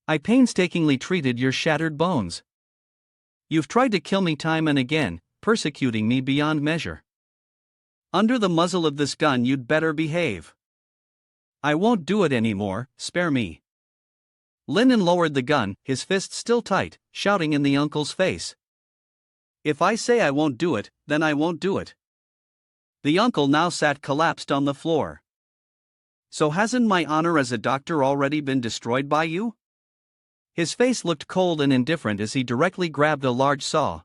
I painstakingly treated your shattered bones. You've tried to kill me time and again, persecuting me beyond measure. Under the muzzle of this gun you'd better behave. I won't do it anymore, spare me. Linen lowered the gun, his fist still tight, shouting in the uncle's face. If I say I won't do it, then I won't do it. The uncle now sat collapsed on the floor. So hasn't my honor as a doctor already been destroyed by you? His face looked cold and indifferent as he directly grabbed a large saw.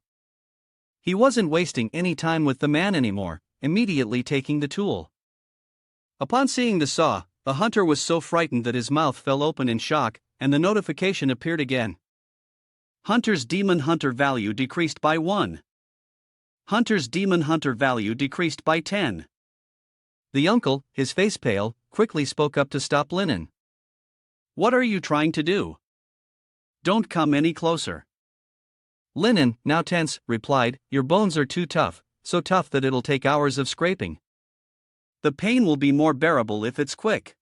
He wasn't wasting any time with the man anymore, immediately taking the tool. Upon seeing the saw, the hunter was so frightened that his mouth fell open in shock, and the notification appeared again. Hunter's demon hunter value decreased by 1. Hunter's demon hunter value decreased by 10. The uncle, his face pale, quickly spoke up to stop Linen. What are you trying to do? Don't come any closer. Linen, now tense, replied, Your bones are too tough, so tough that it'll take hours of scraping. The pain will be more bearable if it's quick.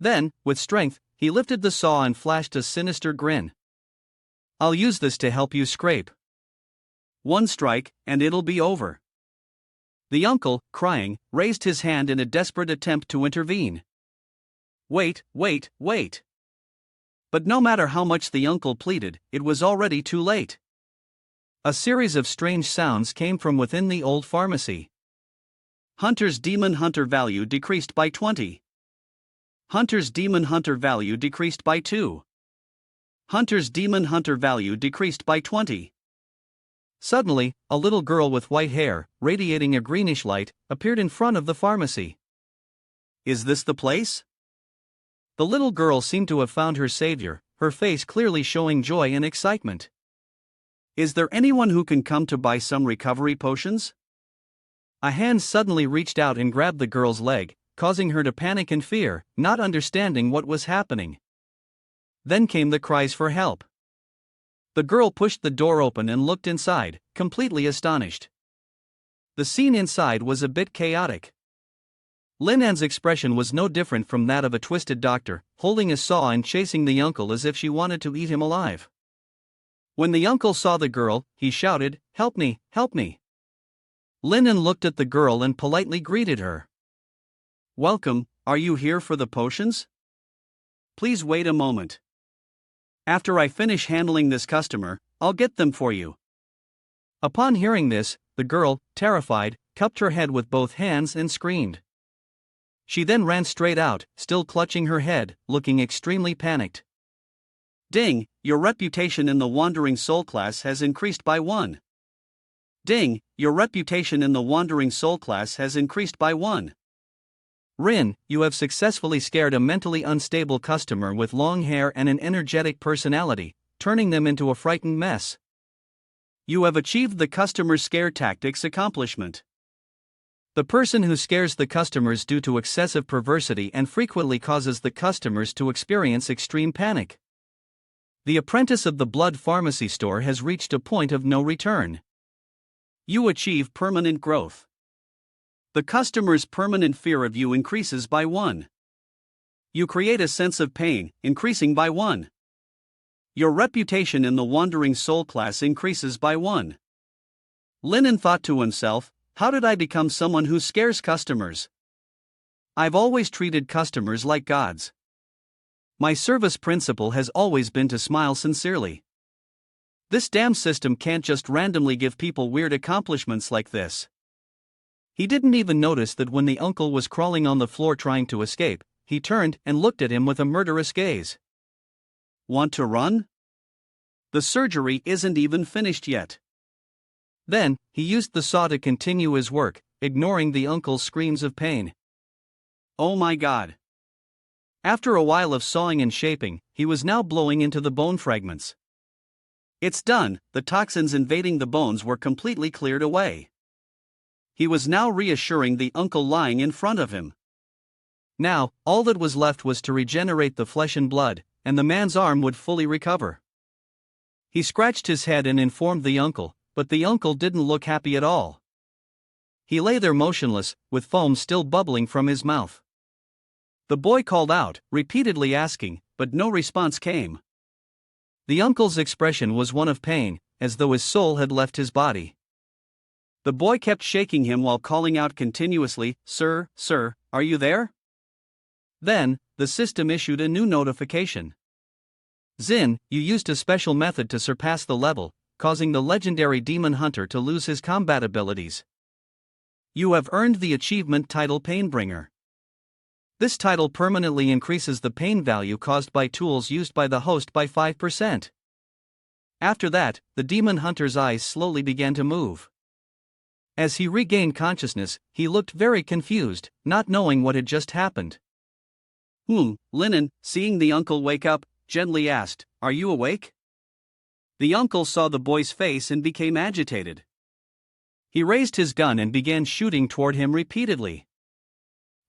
Then, with strength, he lifted the saw and flashed a sinister grin. I'll use this to help you scrape. 1 strike, and it'll be over. The uncle, crying, raised his hand in a desperate attempt to intervene. Wait. But no matter how much the uncle pleaded, it was already too late. A series of strange sounds came from within the old pharmacy. Hunter's demon hunter value decreased by 20. Hunter's demon hunter value decreased by 2. Hunter's demon hunter value decreased by 20. Suddenly, a little girl with white hair, radiating a greenish light, appeared in front of the pharmacy. Is this the place? The little girl seemed to have found her savior, her face clearly showing joy and excitement. Is there anyone who can come to buy some recovery potions? A hand suddenly reached out and grabbed the girl's leg, causing her to panic in fear, not understanding what was happening. Then came the cries for help. The girl pushed the door open and looked inside, completely astonished. The scene inside was a bit chaotic. Linan's expression was no different from that of a twisted doctor, holding a saw and chasing the uncle as if she wanted to eat him alive. When the uncle saw the girl, he shouted, Help me, help me. Linan looked at the girl and politely greeted her. Welcome, are you here for the potions? Please wait a moment. After I finish handling this customer, I'll get them for you. Upon hearing this, the girl, terrified, cupped her head with both hands and screamed. She then ran straight out, still clutching her head, looking extremely panicked. Ding, your reputation in the Wandering Soul class has increased by 1. Ding, your reputation in the Wandering Soul class has increased by 1. Rin, you have successfully scared a mentally unstable customer with long hair and an energetic personality, turning them into a frightened mess. You have achieved the customer scare tactics accomplishment. The person who scares the customers due to excessive perversity and frequently causes the customers to experience extreme panic. The apprentice of the blood pharmacy store has reached a point of no return. You achieve permanent growth. The customer's permanent fear of you increases by 1. You create a sense of pain, increasing by 1. Your reputation in the Wandering Soul class increases by 1. Linan thought to himself, how did I become someone who scares customers? I've always treated customers like gods. My service principle has always been to smile sincerely. This damn system can't just randomly give people weird accomplishments like this. He didn't even notice that when the uncle was crawling on the floor trying to escape, he turned and looked at him with a murderous gaze. Want to run? The surgery isn't even finished yet. Then, he used the saw to continue his work, ignoring the uncle's screams of pain. Oh my God. After a while of sawing and shaping, he was now blowing into the bone fragments. It's done, the toxins invading the bones were completely cleared away. He was now reassuring the uncle lying in front of him. Now, all that was left was to regenerate the flesh and blood, and the man's arm would fully recover. He scratched his head and informed the uncle, but the uncle didn't look happy at all. He lay there motionless, with foam still bubbling from his mouth. The boy called out, repeatedly asking, but no response came. The uncle's expression was one of pain, as though his soul had left his body. The boy kept shaking him while calling out continuously, Sir, are you there? Then, the system issued a new notification. Zin, you used a special method to surpass the level, causing the legendary demon hunter to lose his combat abilities. You have earned the achievement title Painbringer. This title permanently increases the pain value caused by tools used by the host by 5%. After that, the demon hunter's eyes slowly began to move. As he regained consciousness, he looked very confused, not knowing what had just happened. Linen, seeing the uncle wake up, gently asked, "Are you awake?" The uncle saw the boy's face and became agitated. He raised his gun and began shooting toward him repeatedly.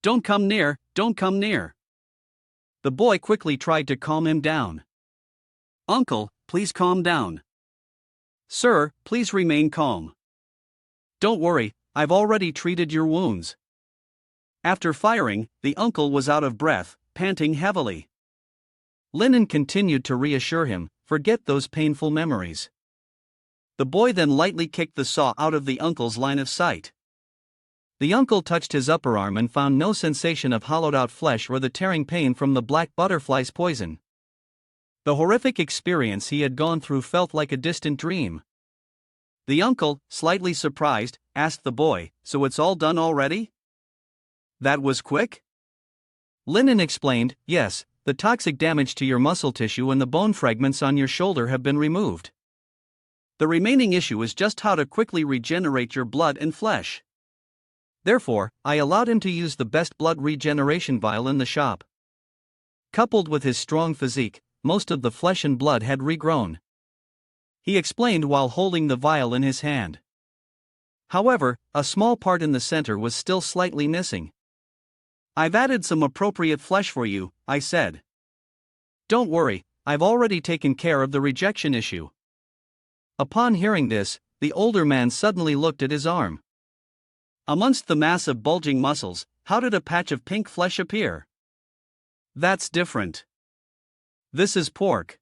"Don't come near, don't come near." The boy quickly tried to calm him down. "Uncle, please calm down." "Sir, please remain calm. Don't worry, I've already treated your wounds." After firing, the uncle was out of breath, panting heavily. Linen continued to reassure him, "Forget those painful memories." The boy then lightly kicked the saw out of the uncle's line of sight. The uncle touched his upper arm and found no sensation of hollowed-out flesh or the tearing pain from the black butterfly's poison. The horrific experience he had gone through felt like a distant dream. The uncle, slightly surprised, asked the boy, "So it's all done already?" "That was quick?" Linen explained, "Yes, the toxic damage to your muscle tissue and the bone fragments on your shoulder have been removed. The remaining issue is just how to quickly regenerate your blood and flesh. Therefore, I allowed him to use the best blood regeneration vial in the shop." Coupled with his strong physique, most of the flesh and blood had regrown. He explained while holding the vial in his hand. However, a small part in the center was still slightly missing. "I've added some appropriate flesh for you," I said. "Don't worry, I've already taken care of the rejection issue." Upon hearing this, the older man suddenly looked at his arm. Amongst the mass of bulging muscles, how did a patch of pink flesh appear? "That's different. This is pork."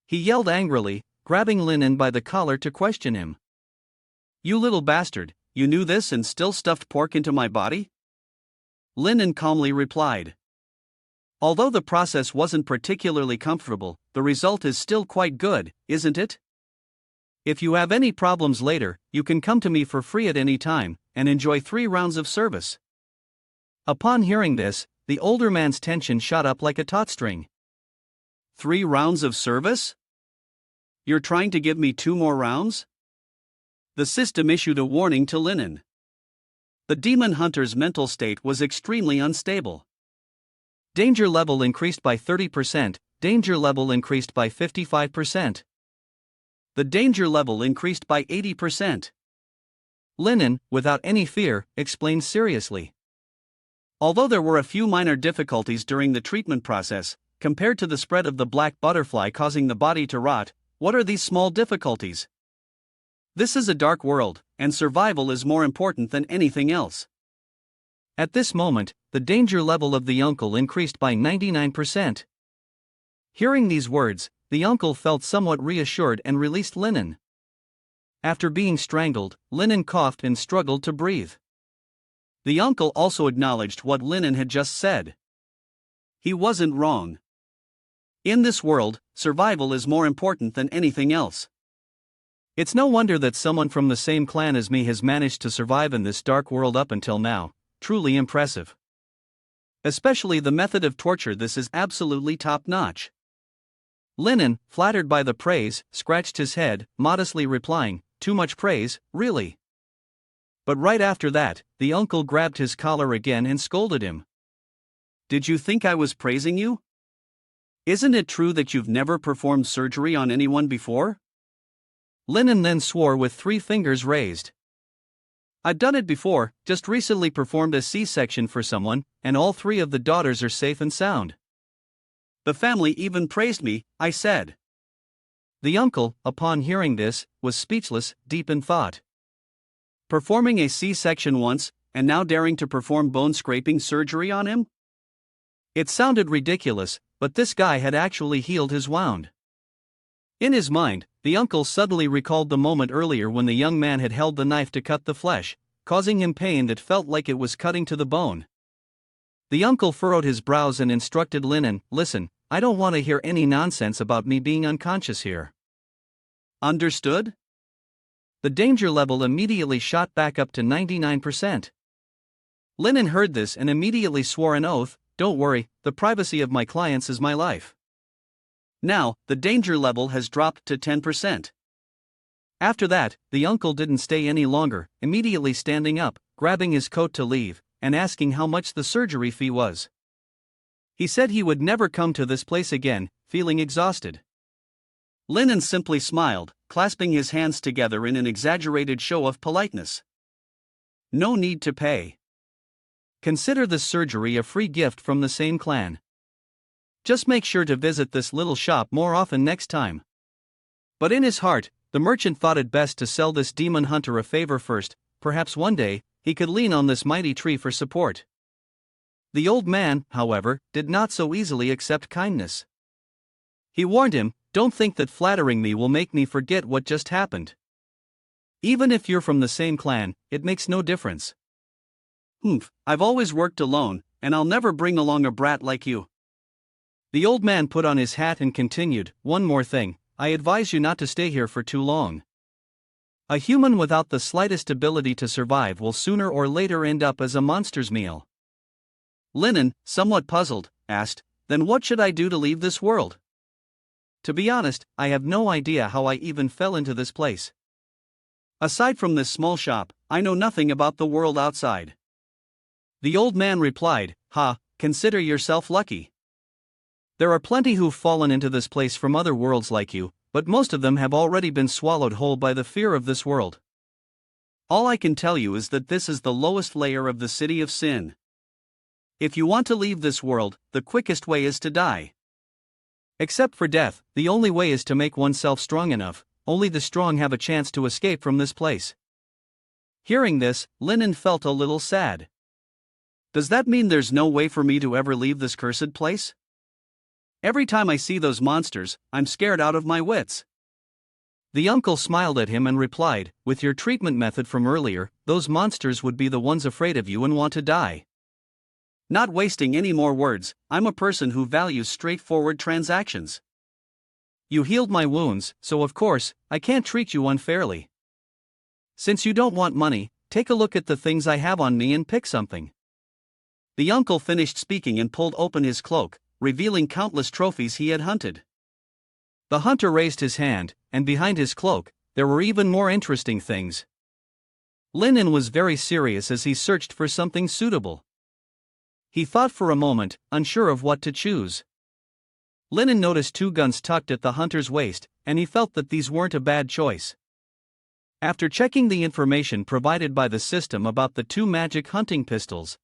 He yelled angrily, grabbing Linen by the collar to question him. "You little bastard, you knew this and still stuffed pork into my body?" Linen calmly replied. "Although the process wasn't particularly comfortable, the result is still quite good, isn't it? If you have any problems later, you can come to me for free at any time, and enjoy 3 rounds of service." Upon hearing this, the older man's tension shot up like a taut string. 3 rounds of service? You're trying to give me 2 more rounds? The system issued a warning to Linen. The demon hunter's mental state was extremely unstable. Danger level increased by 30%, danger level increased by 55%. The danger level increased by 80%. Linen, without any fear, explained seriously. Although there were a few minor difficulties during the treatment process, compared to the spread of the black butterfly causing the body to rot, what are these small difficulties? This is a dark world, and survival is more important than anything else. At this moment, the danger level of the uncle increased by 99%. Hearing these words, the uncle felt somewhat reassured and released Linen. After being strangled, Linen coughed and struggled to breathe. The uncle also acknowledged what Linen had just said. He wasn't wrong. In this world, survival is more important than anything else. It's no wonder that someone from the same clan as me has managed to survive in this dark world up until now. Truly impressive. Especially the method of torture, this is absolutely top-notch. Linen, flattered by the praise, scratched his head, modestly replying, "Too much praise, really?" But right after that, the uncle grabbed his collar again and scolded him. "Did you think I was praising you? Isn't it true that you've never performed surgery on anyone before?" Linen then swore with 3 fingers raised. "I've done it before, just recently performed a C-section for someone, and all 3 of the daughters are safe and sound. The family even praised me," I said. The uncle, upon hearing this, was speechless, deep in thought. Performing a C-section once, and now daring to perform bone-scraping surgery on him? It sounded ridiculous, but this guy had actually healed his wound. In his mind, the uncle suddenly recalled the moment earlier when the young man had held the knife to cut the flesh, causing him pain that felt like it was cutting to the bone. The uncle furrowed his brows and instructed Linen, "Listen, I don't want to hear any nonsense about me being unconscious here. Understood? The danger level immediately shot back up to 99%. Linen heard this and immediately swore an oath, "Don't worry, the privacy of my clients is my life." Now, the danger level has dropped to 10%. After that, the uncle didn't stay any longer, immediately standing up, grabbing his coat to leave, and asking how much the surgery fee was. He said he would never come to this place again, feeling exhausted. Linen simply smiled, clasping his hands together in an exaggerated show of politeness. No need to pay. Consider this surgery a free gift from the same clan. Just make sure to visit this little shop more often next time. But in his heart, the merchant thought it best to sell this demon hunter a favor first. Perhaps one day, he could lean on this mighty tree for support. The old man, however, did not so easily accept kindness. He warned him, "Don't think that flattering me will make me forget what just happened. Even if you're from the same clan, it makes no difference. I've always worked alone, and I'll never bring along a brat like you." The old man put on his hat and continued, "One more thing, I advise you not to stay here for too long. A human without the slightest ability to survive will sooner or later end up as a monster's meal." Linen, somewhat puzzled, asked, "Then what should I do to leave this world? To be honest, I have no idea how I even fell into this place. Aside from this small shop, I know nothing about the world outside." The old man replied, "Consider yourself lucky. There are plenty who've fallen into this place from other worlds like you, but most of them have already been swallowed whole by the fear of this world. All I can tell you is that this is the lowest layer of the city of sin. If you want to leave this world, the quickest way is to die. Except for death, the only way is to make oneself strong enough. Only the strong have a chance to escape from this place." Hearing this, Linen felt a little sad. Does that mean there's no way for me to ever leave this cursed place? Every time I see those monsters, I'm scared out of my wits. The uncle smiled at him and replied, "With your treatment method from earlier, those monsters would be the ones afraid of you and want to die. Not wasting any more words, I'm a person who values straightforward transactions. You healed my wounds, so of course, I can't treat you unfairly. Since you don't want money, take a look at the things I have on me and pick something." The uncle finished speaking and pulled open his cloak, revealing countless trophies he had hunted. The hunter raised his hand, and behind his cloak, there were even more interesting things. Linen was very serious as he searched for something suitable. He thought for a moment, unsure of what to choose. Linen noticed 2 guns tucked at the hunter's waist, and he felt that these weren't a bad choice. After checking the information provided by the system about the 2 magic hunting pistols,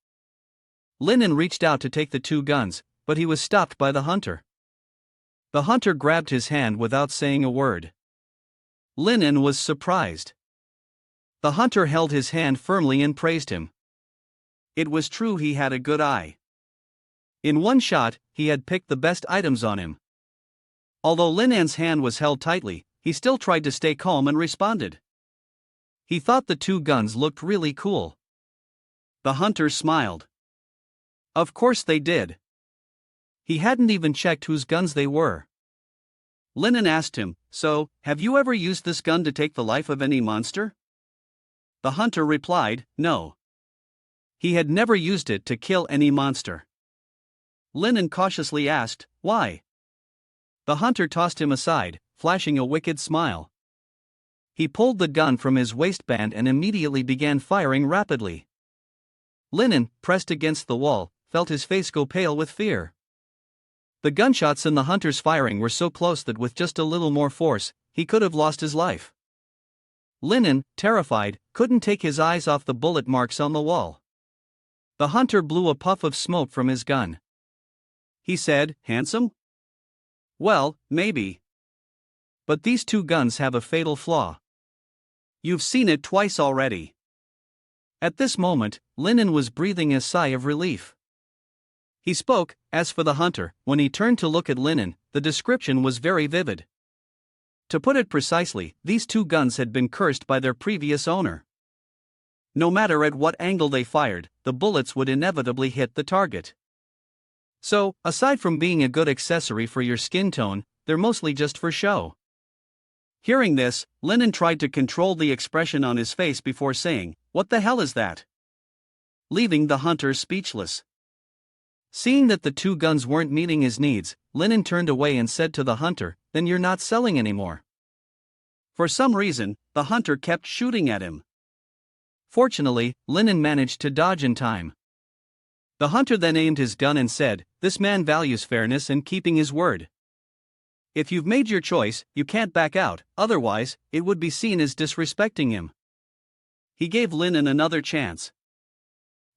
Linen reached out to take the 2 guns, but he was stopped by the hunter. The hunter grabbed his hand without saying a word. Linen was surprised. The hunter held his hand firmly and praised him. It was true, he had a good eye. In one shot, he had picked the best items on him. Although Linen's hand was held tightly, he still tried to stay calm and responded. He thought the 2 guns looked really cool. The hunter smiled. Of course they did. He hadn't even checked whose guns they were. Linen asked him, "So, have you ever used this gun to take the life of any monster?" The hunter replied, "No." He had never used it to kill any monster. Linen cautiously asked, "Why?" The hunter tossed him aside, flashing a wicked smile. He pulled the gun from his waistband and immediately began firing rapidly. Linen, pressed against the wall, felt his face go pale with fear. The gunshots in the hunter's firing were so close that with just a little more force, he could have lost his life. Linen, terrified, couldn't take his eyes off the bullet marks on the wall. The hunter blew a puff of smoke from his gun. He said, "Handsome? Well, maybe. But these 2 guns have a fatal flaw. You've seen it twice already." At this moment, Linen was breathing a sigh of relief. He spoke, as for the hunter, when he turned to look at Linen, the description was very vivid. To put it precisely, these 2 guns had been cursed by their previous owner. No matter at what angle they fired, the bullets would inevitably hit the target. So, aside from being a good accessory for your skin tone, they're mostly just for show. Hearing this, Lennon tried to control the expression on his face before saying, "What the hell is that?" leaving the hunter speechless. Seeing that the two guns weren't meeting his needs, Lennon turned away and said to the hunter, "Then you're not selling anymore." For some reason, the hunter kept shooting at him. Fortunately, Lennon managed to dodge in time. The hunter then aimed his gun and said, "This man values fairness and keeping his word. If you've made your choice, you can't back out, otherwise, it would be seen as disrespecting him." He gave Lennon another chance.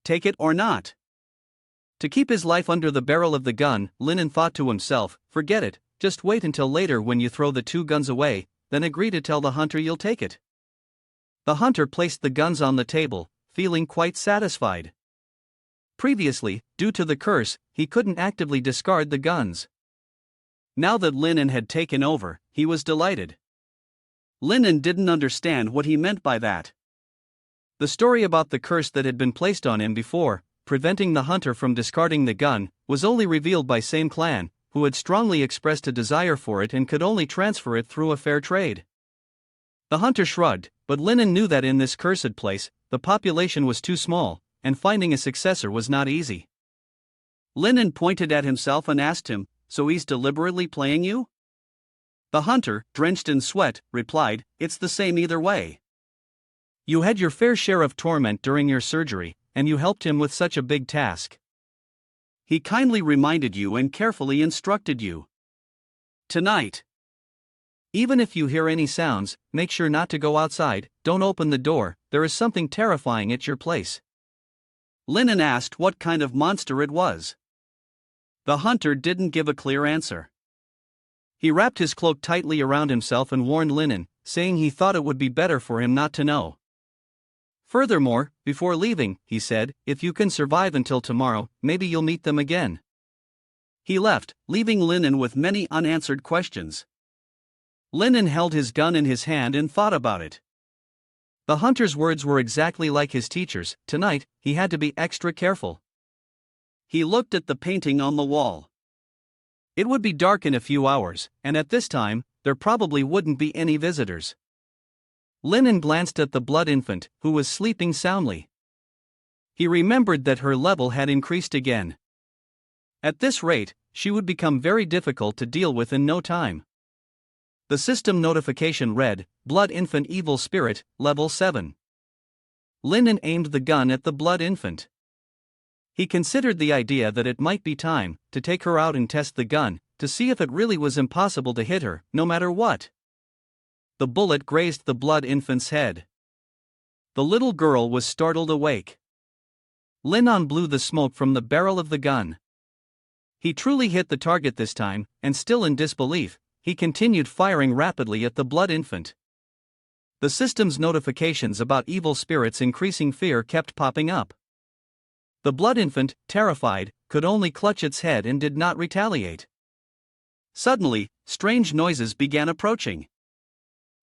Take it or not. To keep his life under the barrel of the gun, Lennon thought to himself, "Forget it, just wait until later when you throw the two guns away, then agree to tell the hunter you'll take it." The hunter placed the guns on the table, feeling quite satisfied. Previously, due to the curse, he couldn't actively discard the guns. Now that Lennon had taken over, he was delighted. Lennon didn't understand what he meant by that. The story about the curse that had been placed on him before, preventing the hunter from discarding the gun, was only revealed by same clan, who had strongly expressed a desire for it and could only transfer it through a fair trade. The hunter shrugged, but Lennon knew that in this cursed place, the population was too small, and finding a successor was not easy. Lennon pointed at himself and asked him, "So he's deliberately playing you?" The hunter, drenched in sweat, replied, "It's the same either way. You had your fair share of torment during your surgery, and you helped him with such a big task. He kindly reminded you and carefully instructed you. Tonight, even if you hear any sounds, make sure not to go outside, don't open the door, there is something terrifying at your place." Lennon asked what kind of monster it was. The hunter didn't give a clear answer. He wrapped his cloak tightly around himself and warned Lennon, saying he thought it would be better for him not to know. Furthermore, before leaving, he said, "If you can survive until tomorrow, maybe you'll meet them again." He left, leaving Lennon with many unanswered questions. Lennon held his gun in his hand and thought about it. The hunter's words were exactly like his teacher's. Tonight, he had to be extra careful. He looked at the painting on the wall. It would be dark in a few hours, and at this time, there probably wouldn't be any visitors. Lennon glanced at the blood infant, who was sleeping soundly. He remembered that her level had increased again. At this rate, she would become very difficult to deal with in no time. The system notification read, "Blood infant evil spirit, level 7. Lennon aimed the gun at the blood infant. He considered the idea that it might be time to take her out and test the gun, to see if it really was impossible to hit her, no matter what. The bullet grazed the blood infant's head. The little girl was startled awake. Lennon blew the smoke from the barrel of the gun. He truly hit the target this time, and still in disbelief, he continued firing rapidly at the blood infant. The system's notifications about evil spirits increasing fear kept popping up. The blood infant, terrified, could only clutch its head and did not retaliate. Suddenly, strange noises began approaching.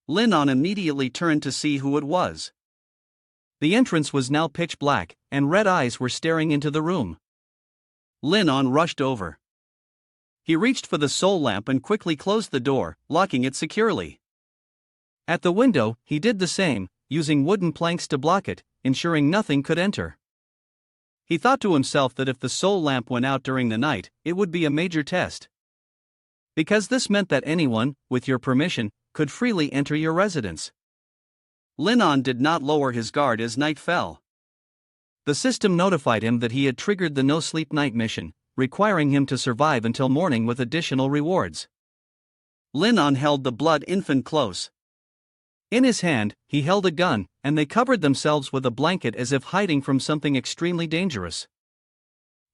Lennon immediately turned to see who it was. The entrance was now pitch black, and red eyes were staring into the room. Lennon rushed over. He reached for the soul lamp and quickly closed the door, locking it securely. At the window, he did the same, using wooden planks to block it, ensuring nothing could enter. He thought to himself that if the soul lamp went out during the night, it would be a major test. Because this meant that anyone, with your permission, could freely enter your residence. Lennon did not lower his guard as night fell. The system notified him that he had triggered the no-sleep night mission, requiring him to survive until morning with additional rewards. Lennon held the blood infant close. In his hand, he held a gun, and they covered themselves with a blanket as if hiding from something extremely dangerous.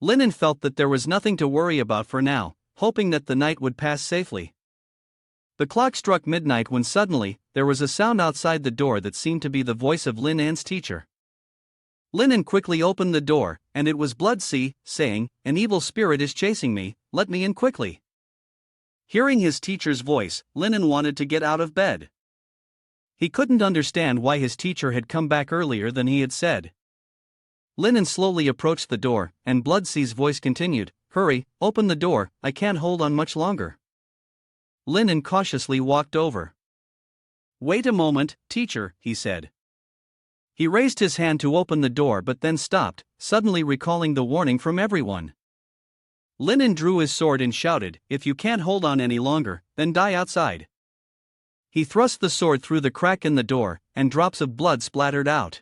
Lennon felt that there was nothing to worry about for now, hoping that the night would pass safely. The clock struck midnight when suddenly, there was a sound outside the door that seemed to be the voice of Lennon's teacher. Lennon quickly opened the door, and it was Blood C, saying, "An evil spirit is chasing me, let me in quickly." Hearing his teacher's voice, Lennon wanted to get out of bed. He couldn't understand why his teacher had come back earlier than he had said. Lennon slowly approached the door, and Blood C's voice continued, Hurry, open the door, I can't hold on much longer. Linen cautiously walked over. Wait a moment, teacher, he said. He raised his hand to open the door but then stopped, suddenly recalling the warning from everyone. Linen drew his sword and shouted, if you can't hold on any longer, then die outside. He thrust the sword through the crack in the door, and drops of blood splattered out.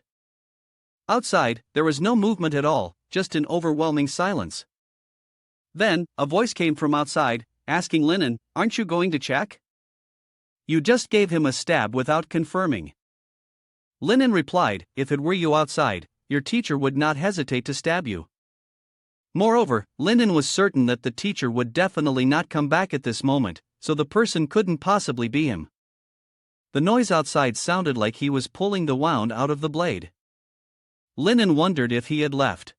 Outside, there was no movement at all, just an overwhelming silence. Then, a voice came from outside, asking Linen, aren't you going to check? You just gave him a stab without confirming. Linen replied, if it were you outside, your teacher would not hesitate to stab you. Moreover, Linen was certain that the teacher would definitely not come back at this moment, so the person couldn't possibly be him. The noise outside sounded like he was pulling the wound out of the blade. Linen wondered if he had left.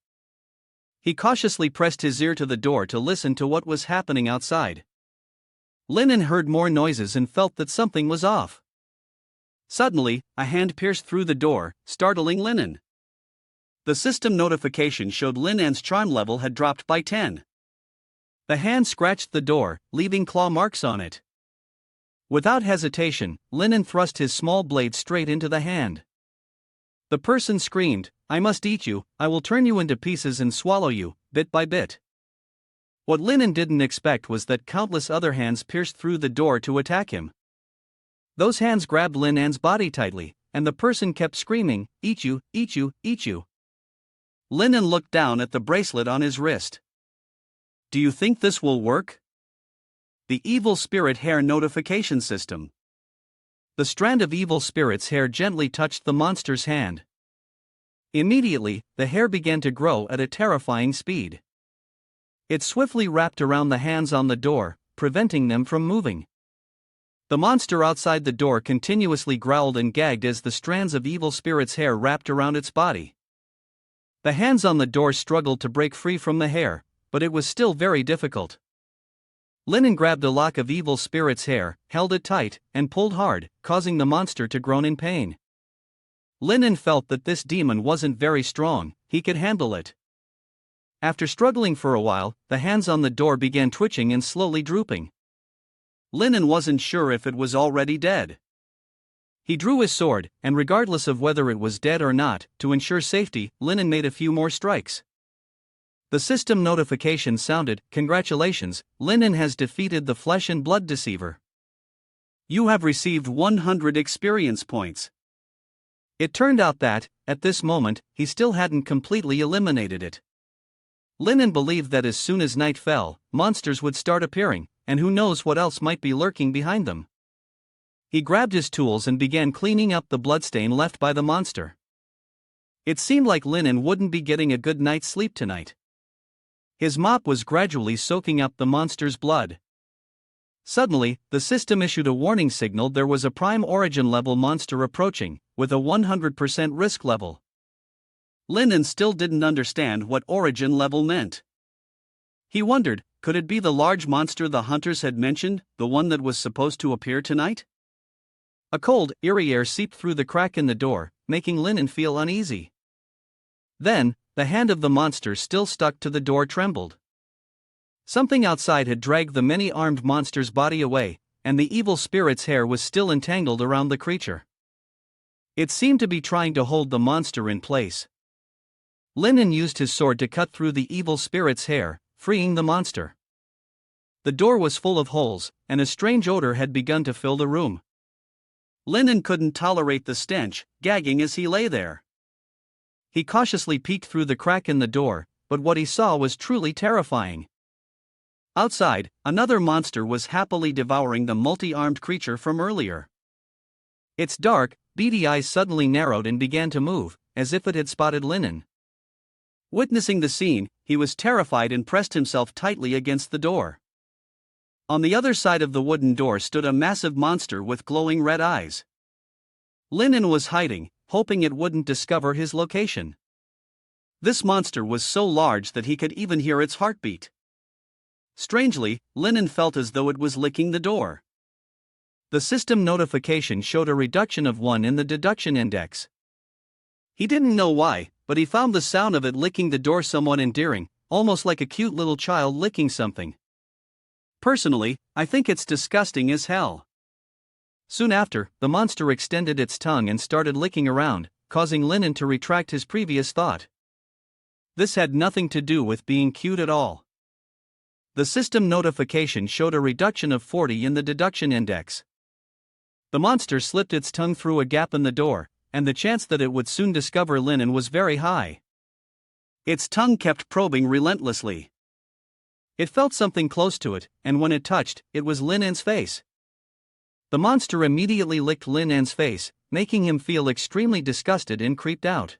He cautiously pressed his ear to the door to listen to what was happening outside. Linen heard more noises and felt that something was off. Suddenly, a hand pierced through the door, startling Linen. The system notification showed Linen's charm level had dropped by 10. The hand scratched the door, leaving claw marks on it. Without hesitation, Linen thrust his small blade straight into the hand. The person screamed, I must eat you, I will turn you into pieces and swallow you, bit by bit. What Linen didn't expect was that countless other hands pierced through the door to attack him. Those hands grabbed Linen's body tightly, and the person kept screaming, eat you, eat you, eat you. Linen looked down at the bracelet on his wrist. Do you think this will work? The evil spirit hair notification system. The strand of evil spirit's hair gently touched the monster's hand. Immediately, the hair began to grow at a terrifying speed. It swiftly wrapped around the hands on the door, preventing them from moving. The monster outside the door continuously growled and gagged as the strands of evil spirit's hair wrapped around its body. The hands on the door struggled to break free from the hair, but it was still very difficult. Linen grabbed a lock of evil spirit's hair, held it tight, and pulled hard, causing the monster to groan in pain. Linen felt that this demon wasn't very strong, he could handle it. After struggling for a while, the hands on the door began twitching and slowly drooping. Linen wasn't sure if it was already dead. He drew his sword, and regardless of whether it was dead or not, to ensure safety, Linen made a few more strikes. The system notification sounded, congratulations, Linen has defeated the flesh and blood deceiver. You have received 100 experience points. It turned out that, at this moment, he still hadn't completely eliminated it. Linen believed that as soon as night fell, monsters would start appearing, and who knows what else might be lurking behind them. He grabbed his tools and began cleaning up the bloodstain left by the monster. It seemed like Linen wouldn't be getting a good night's sleep tonight. His mop was gradually soaking up the monster's blood. Suddenly, the system issued a warning signal there was a prime origin level monster approaching, with a 100% risk level. Linen still didn't understand what origin level meant. He wondered, could it be the large monster the hunters had mentioned, the one that was supposed to appear tonight? A cold, eerie air seeped through the crack in the door, making Linen feel uneasy. Then, the hand of the monster still stuck to the door trembled. Something outside had dragged the many-armed monster's body away, and the evil spirit's hair was still entangled around the creature. It seemed to be trying to hold the monster in place. Linen used his sword to cut through the evil spirit's hair, freeing the monster. The door was full of holes, and a strange odor had begun to fill the room. Linen couldn't tolerate the stench, gagging as he lay there. He cautiously peeked through the crack in the door, but what he saw was truly terrifying. Outside, another monster was happily devouring the multi-armed creature from earlier. Its dark, beady eyes suddenly narrowed and began to move, as if it had spotted Linen. Witnessing the scene, he was terrified and pressed himself tightly against the door. On the other side of the wooden door stood a massive monster with glowing red eyes. Linen was hiding, hoping it wouldn't discover his location. This monster was so large that he could even hear its heartbeat. Strangely, Linen felt as though it was licking the door. The system notification showed a reduction of 1 in the deduction index. He didn't know why, but he found the sound of it licking the door somewhat endearing, almost like a cute little child licking something. Personally, I think it's disgusting as hell. Soon after, the monster extended its tongue and started licking around, causing Lennon to retract his previous thought. This had nothing to do with being cute at all. The system notification showed a reduction of 40 in the deduction index. The monster slipped its tongue through a gap in the door, and the chance that it would soon discover Lennon was very high. Its tongue kept probing relentlessly. It felt something close to it, and when it touched, it was Lennon's face. The monster immediately licked Lennon's face, making him feel extremely disgusted and creeped out.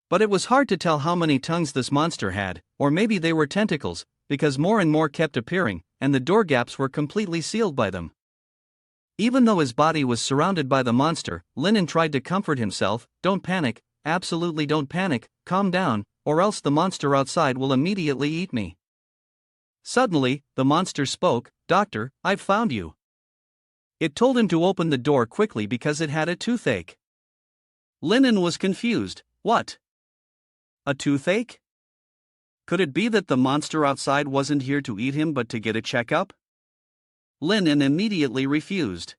But it was hard to tell how many tongues this monster had, or maybe they were tentacles, because more and more kept appearing, and the door gaps were completely sealed by them. Even though his body was surrounded by the monster, Lennon tried to comfort himself. Don't panic, absolutely don't panic, calm down, or else the monster outside will immediately eat me. Suddenly, the monster spoke. Doctor, I've found you. It told him to open the door quickly because it had a toothache. Lennon was confused. What? A toothache? Could it be that the monster outside wasn't here to eat him but to get a checkup? Lennon immediately refused.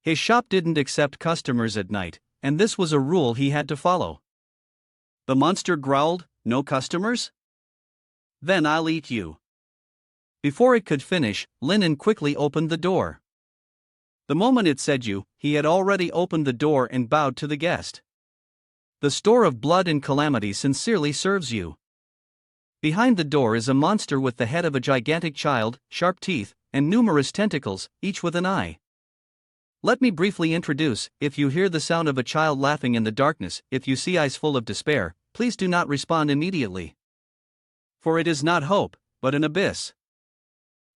His shop didn't accept customers at night, and this was a rule he had to follow. The monster growled, "No customers? Then I'll eat you." Before it could finish, Lennon quickly opened the door. The moment it said you, he had already opened the door and bowed to the guest. The store of blood and calamity sincerely serves you. Behind the door is a monster with the head of a gigantic child, sharp teeth, and numerous tentacles, each with an eye. Let me briefly introduce. If you hear the sound of a child laughing in the darkness, if you see eyes full of despair, please do not respond immediately. For it is not hope, but an abyss.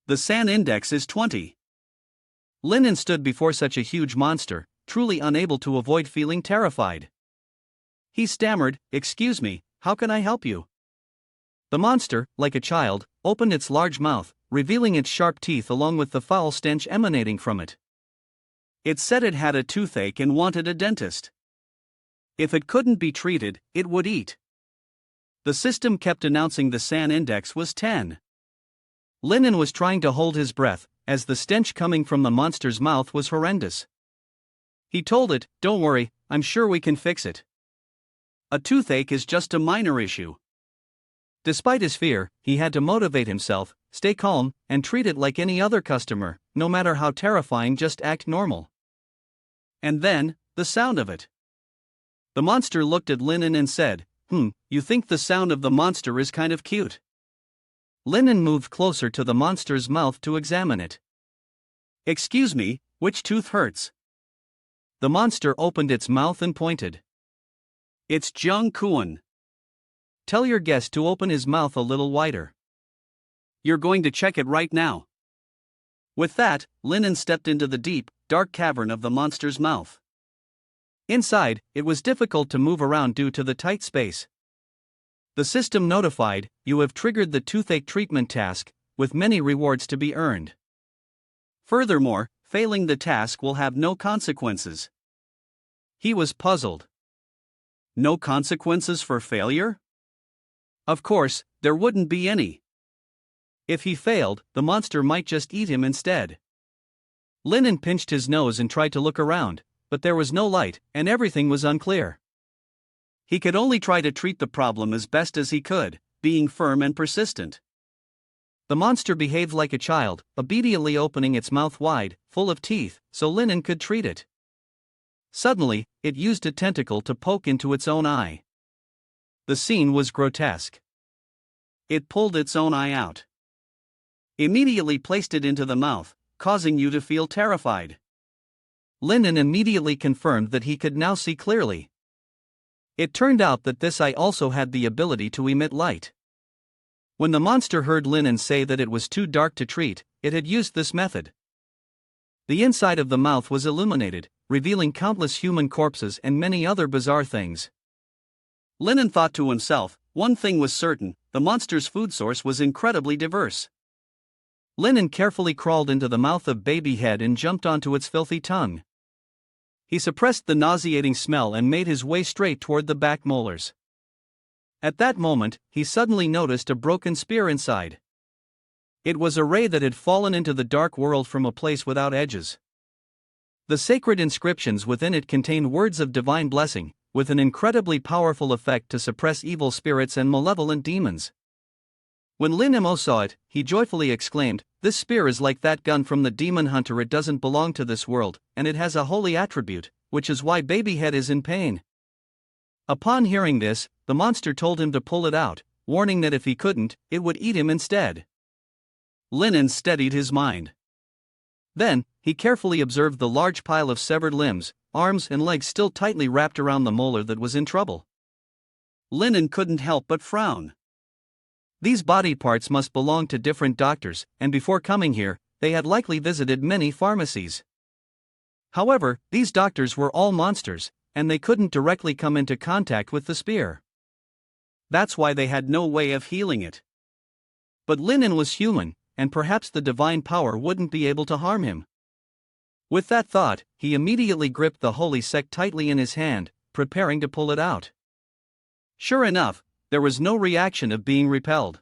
The SAN index is 20. Lennon stood before such a huge monster, truly unable to avoid feeling terrified. He stammered, "Excuse me, how can I help you?" The monster, like a child, opened its large mouth, revealing its sharp teeth along with the foul stench emanating from it. It said it had a toothache and wanted a dentist. If it couldn't be treated, it would eat. The system kept announcing the SAN index was 10. Lennon was trying to hold his breath, as the stench coming from the monster's mouth was horrendous. He told it, "Don't worry, I'm sure we can fix it. A toothache is just a minor issue." Despite his fear, he had to motivate himself, stay calm, and treat it like any other customer. No matter how terrifying, just act normal. And then, the sound of it. The monster looked at Lennon and said, You think the sound of the monster is kind of cute." Lennon moved closer to the monster's mouth to examine it. "Excuse me, which tooth hurts?" The monster opened its mouth and pointed. "It's Jung Kuan. Tell your guest to open his mouth a little wider. You're going to check it right now." With that, Lennon stepped into the deep, dark cavern of the monster's mouth. Inside, it was difficult to move around due to the tight space. The system notified, "You have triggered the toothache treatment task, with many rewards to be earned. Furthermore, failing the task will have no consequences." He was puzzled. No consequences for failure? Of course, there wouldn't be any. If he failed, the monster might just eat him instead. Lennon pinched his nose and tried to look around, but there was no light, and everything was unclear. He could only try to treat the problem as best as he could, being firm and persistent. The monster behaved like a child, obediently opening its mouth wide, full of teeth, so Lennon could treat it. Suddenly, it used a tentacle to poke into its own eye. The scene was grotesque. It pulled its own eye out. Immediately placed it into the mouth, causing you to feel terrified. Lennon immediately confirmed that he could now see clearly. It turned out that this eye also had the ability to emit light. When the monster heard Lennon say that it was too dark to treat, it had used this method. The inside of the mouth was illuminated, revealing countless human corpses and many other bizarre things. Lennon thought to himself, one thing was certain, the monster's food source was incredibly diverse. Lennon carefully crawled into the mouth of Baby Head and jumped onto its filthy tongue. He suppressed the nauseating smell and made his way straight toward the back molars. At that moment, he suddenly noticed a broken spear inside. It was a ray that had fallen into the dark world from a place without edges. The sacred inscriptions within it contained words of divine blessing, with an incredibly powerful effect to suppress evil spirits and malevolent demons. When Lin Mo saw it, he joyfully exclaimed, "This spear is like that gun from the demon hunter. It doesn't belong to this world, and it has a holy attribute, which is why Babyhead is in pain." Upon hearing this, the monster told him to pull it out, warning that if he couldn't, it would eat him instead. Linen steadied his mind. Then, he carefully observed the large pile of severed limbs, arms and legs still tightly wrapped around the molar that was in trouble. Linen couldn't help but frown. These body parts must belong to different doctors, and before coming here, they had likely visited many pharmacies. However, these doctors were all monsters, and they couldn't directly come into contact with the spear. That's why they had no way of healing it. But Linen was human, and perhaps the divine power wouldn't be able to harm him. With that thought, he immediately gripped the holy sect tightly in his hand, preparing to pull it out. Sure enough, there was no reaction of being repelled.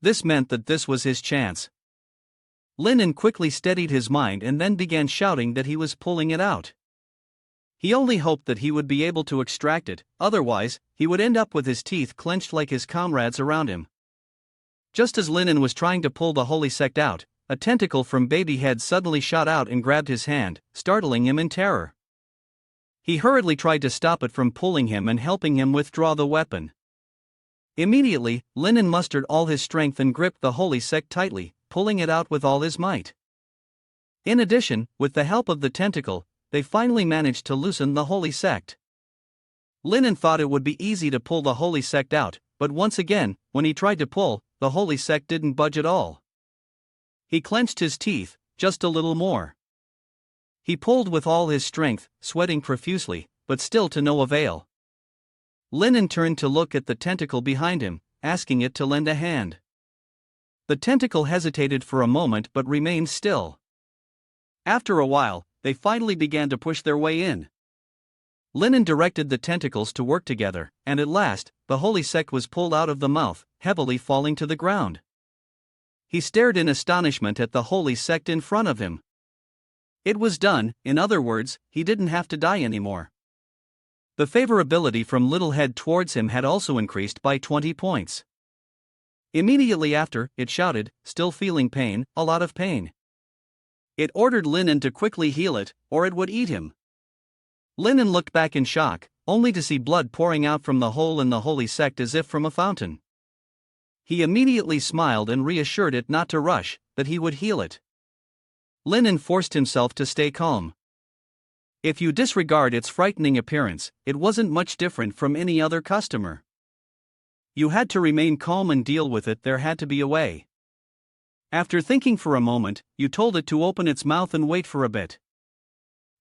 This meant that this was his chance. Linen quickly steadied his mind and then began shouting that he was pulling it out. He only hoped that he would be able to extract it, otherwise, he would end up with his teeth clenched like his comrades around him. Just as Linen was trying to pull the holy sect out, a tentacle from Babyhead suddenly shot out and grabbed his hand, startling him in terror. He hurriedly tried to stop it from pulling him and helping him withdraw the weapon. Immediately, Linen mustered all his strength and gripped the holy sect tightly, pulling it out with all his might. In addition, with the help of the tentacle, they finally managed to loosen the holy sect. Linen thought it would be easy to pull the holy sect out, but once again, when he tried to pull, the holy sect didn't budge at all. He clenched his teeth, just a little more. He pulled with all his strength, sweating profusely, but still to no avail. Linen turned to look at the tentacle behind him, asking it to lend a hand. The tentacle hesitated for a moment but remained still. After a while, they finally began to push their way in. Linen directed the tentacles to work together, and at last, the holy sect was pulled out of the mouth, heavily falling to the ground. He stared in astonishment at the holy sect in front of him. It was done, in other words, he didn't have to die anymore. The favorability from Littlehead towards him had also increased by 20 points. Immediately after, it shouted, still feeling pain, a lot of pain. It ordered Linen to quickly heal it, or it would eat him. Linen looked back in shock, only to see blood pouring out from the hole in the holy sect as if from a fountain. He immediately smiled and reassured it not to rush, that he would heal it. Linen forced himself to stay calm. If you disregard its frightening appearance, it wasn't much different from any other customer. You had to remain calm and deal with it. There had to be a way. After thinking for a moment, you told it to open its mouth and wait for a bit.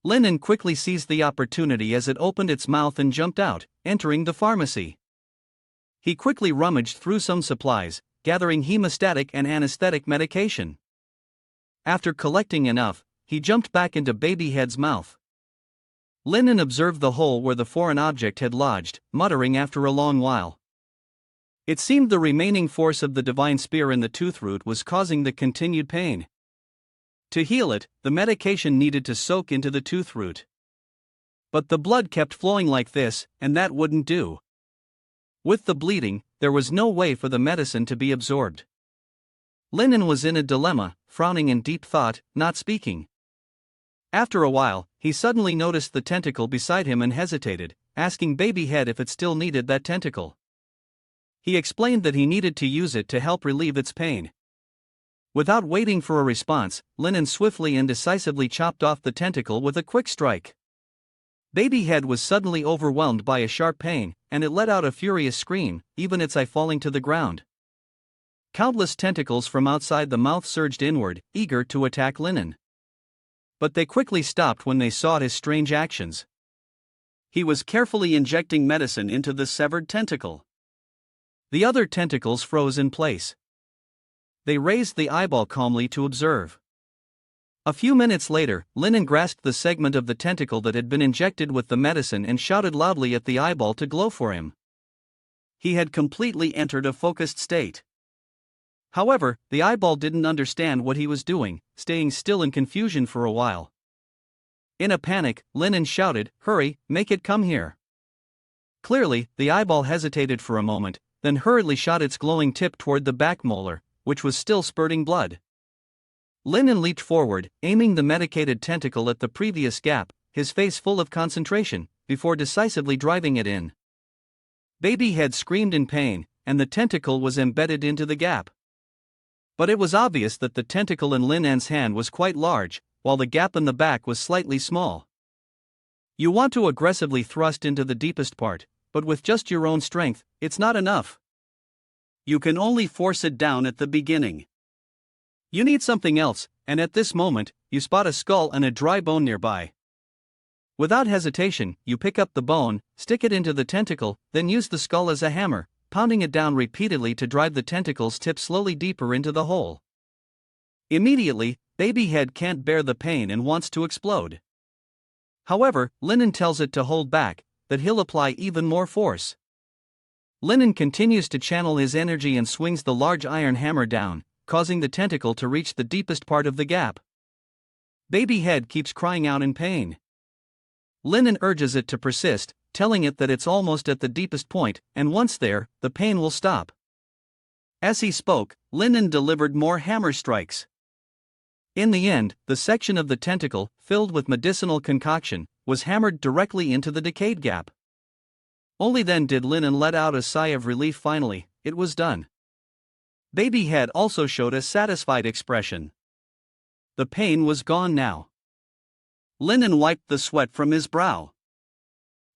Linen quickly seized the opportunity as it opened its mouth and jumped out, entering the pharmacy. He quickly rummaged through some supplies, gathering hemostatic and anesthetic medication. After collecting enough, he jumped back into Babyhead's mouth. Linen observed the hole where the foreign object had lodged, muttering after a long while. It seemed the remaining force of the divine spear in the tooth root was causing the continued pain. To heal it, the medication needed to soak into the tooth root. But the blood kept flowing like this, and that wouldn't do. With the bleeding, there was no way for the medicine to be absorbed. Linen was in a dilemma, frowning in deep thought, not speaking. After a while, he suddenly noticed the tentacle beside him and hesitated, asking Babyhead if it still needed that tentacle. He explained that he needed to use it to help relieve its pain. Without waiting for a response, Linen swiftly and decisively chopped off the tentacle with a quick strike. Babyhead was suddenly overwhelmed by a sharp pain, and it let out a furious scream, even its eye falling to the ground. Countless tentacles from outside the mouth surged inward, eager to attack Linen. But they quickly stopped when they saw his strange actions. He was carefully injecting medicine into the severed tentacle. The other tentacles froze in place. They raised the eyeball calmly to observe. A few minutes later, Linen grasped the segment of the tentacle that had been injected with the medicine and shouted loudly at the eyeball to glow for him. He had completely entered a focused state. However, the eyeball didn't understand what he was doing, staying still in confusion for a while. In a panic, Linen shouted, "Hurry, make it come here." Clearly, the eyeball hesitated for a moment, then hurriedly shot its glowing tip toward the back molar, which was still spurting blood. Linen leaped forward, aiming the medicated tentacle at the previous gap, his face full of concentration, before decisively driving it in. Babyhead screamed in pain, and the tentacle was embedded into the gap. But it was obvious that the tentacle in Linen's hand was quite large, while the gap in the back was slightly small. You want to aggressively thrust into the deepest part, but with just your own strength, it's not enough. You can only force it down at the beginning. You need something else, and at this moment, you spot a skull and a dry bone nearby. Without hesitation, you pick up the bone, stick it into the tentacle, then use the skull as a hammer, pounding it down repeatedly to drive the tentacle's tip slowly deeper into the hole. Immediately, Babyhead can't bear the pain and wants to explode. However, Linen tells it to hold back, that he'll apply even more force. Linen continues to channel his energy and swings the large iron hammer down, causing the tentacle to reach the deepest part of the gap. Babyhead keeps crying out in pain. Linen urges it to persist, telling it that it's almost at the deepest point, and once there, the pain will stop. As he spoke, Linen delivered more hammer strikes. In the end, the section of the tentacle, filled with medicinal concoction, was hammered directly into the decayed gap. Only then did Linen let out a sigh of relief. Finally, it was done. Babyhead also showed a satisfied expression. The pain was gone now. Linen wiped the sweat from his brow.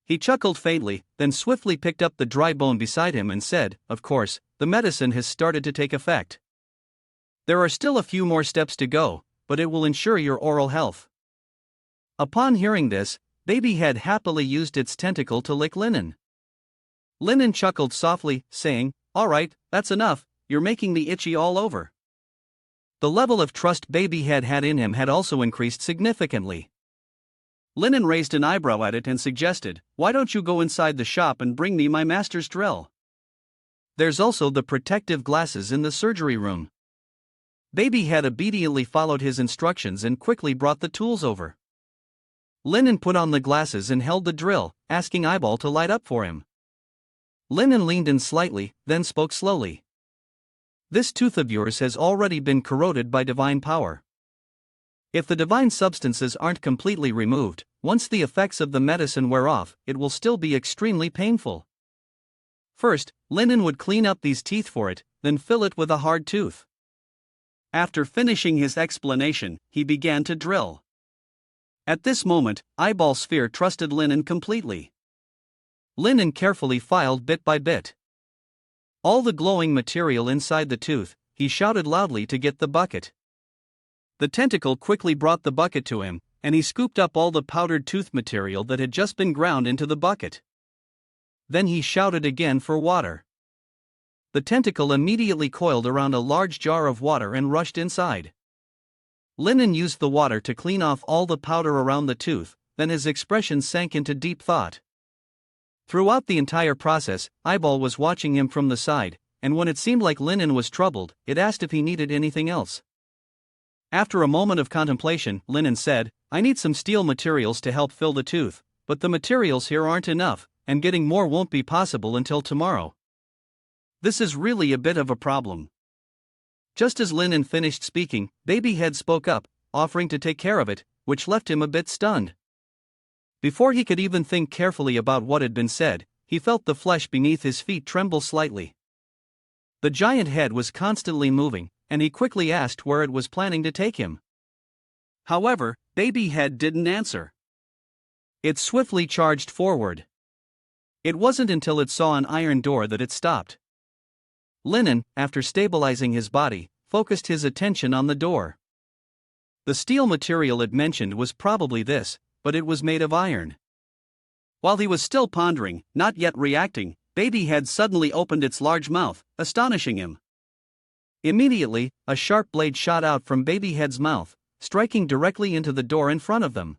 He chuckled faintly, then swiftly picked up the dry bone beside him and said, "Of course, the medicine has started to take effect. There are still a few more steps to go, but it will ensure your oral health." Upon hearing this, Babyhead happily used its tentacle to lick Linen. Linen chuckled softly, saying, "All right, that's enough, you're making me itchy all over." The level of trust Babyhead had in him had also increased significantly. Linen raised an eyebrow at it and suggested, "Why don't you go inside the shop and bring me my master's drill? There's also the protective glasses in the surgery room." Babyhead obediently followed his instructions and quickly brought the tools over. Linen put on the glasses and held the drill, asking Eyeball to light up for him. Linen leaned in slightly, then spoke slowly. "This tooth of yours has already been corroded by divine power. If the divine substances aren't completely removed, once the effects of the medicine wear off, it will still be extremely painful. First, Linen would clean up these teeth for it, then fill it with a hard tooth." After finishing his explanation, he began to drill. At this moment, Eyeball Sphere trusted Linen completely. Linen carefully filed bit by bit. All the glowing material inside the tooth, he shouted loudly to get the bucket. The tentacle quickly brought the bucket to him, and he scooped up all the powdered tooth material that had just been ground into the bucket. Then he shouted again for water. The tentacle immediately coiled around a large jar of water and rushed inside. Linen used the water to clean off all the powder around the tooth, then his expression sank into deep thought. Throughout the entire process, Eyeball was watching him from the side, and when it seemed like Linen was troubled, it asked if he needed anything else. After a moment of contemplation, Linen said, "I need some steel materials to help fill the tooth, but the materials here aren't enough, and getting more won't be possible until tomorrow. This is really a bit of a problem." Just as Linen finished speaking, Babyhead spoke up, offering to take care of it, which left him a bit stunned. Before he could even think carefully about what had been said, he felt the flesh beneath his feet tremble slightly. The giant head was constantly moving, and he quickly asked where it was planning to take him. However, Babyhead didn't answer. It swiftly charged forward. It wasn't until it saw an iron door that it stopped. Linen, after stabilizing his body, focused his attention on the door. The steel material it mentioned was probably this, but it was made of iron. While he was still pondering, not yet reacting, Babyhead suddenly opened its large mouth, astonishing him. Immediately, a sharp blade shot out from Babyhead's mouth, striking directly into the door in front of them.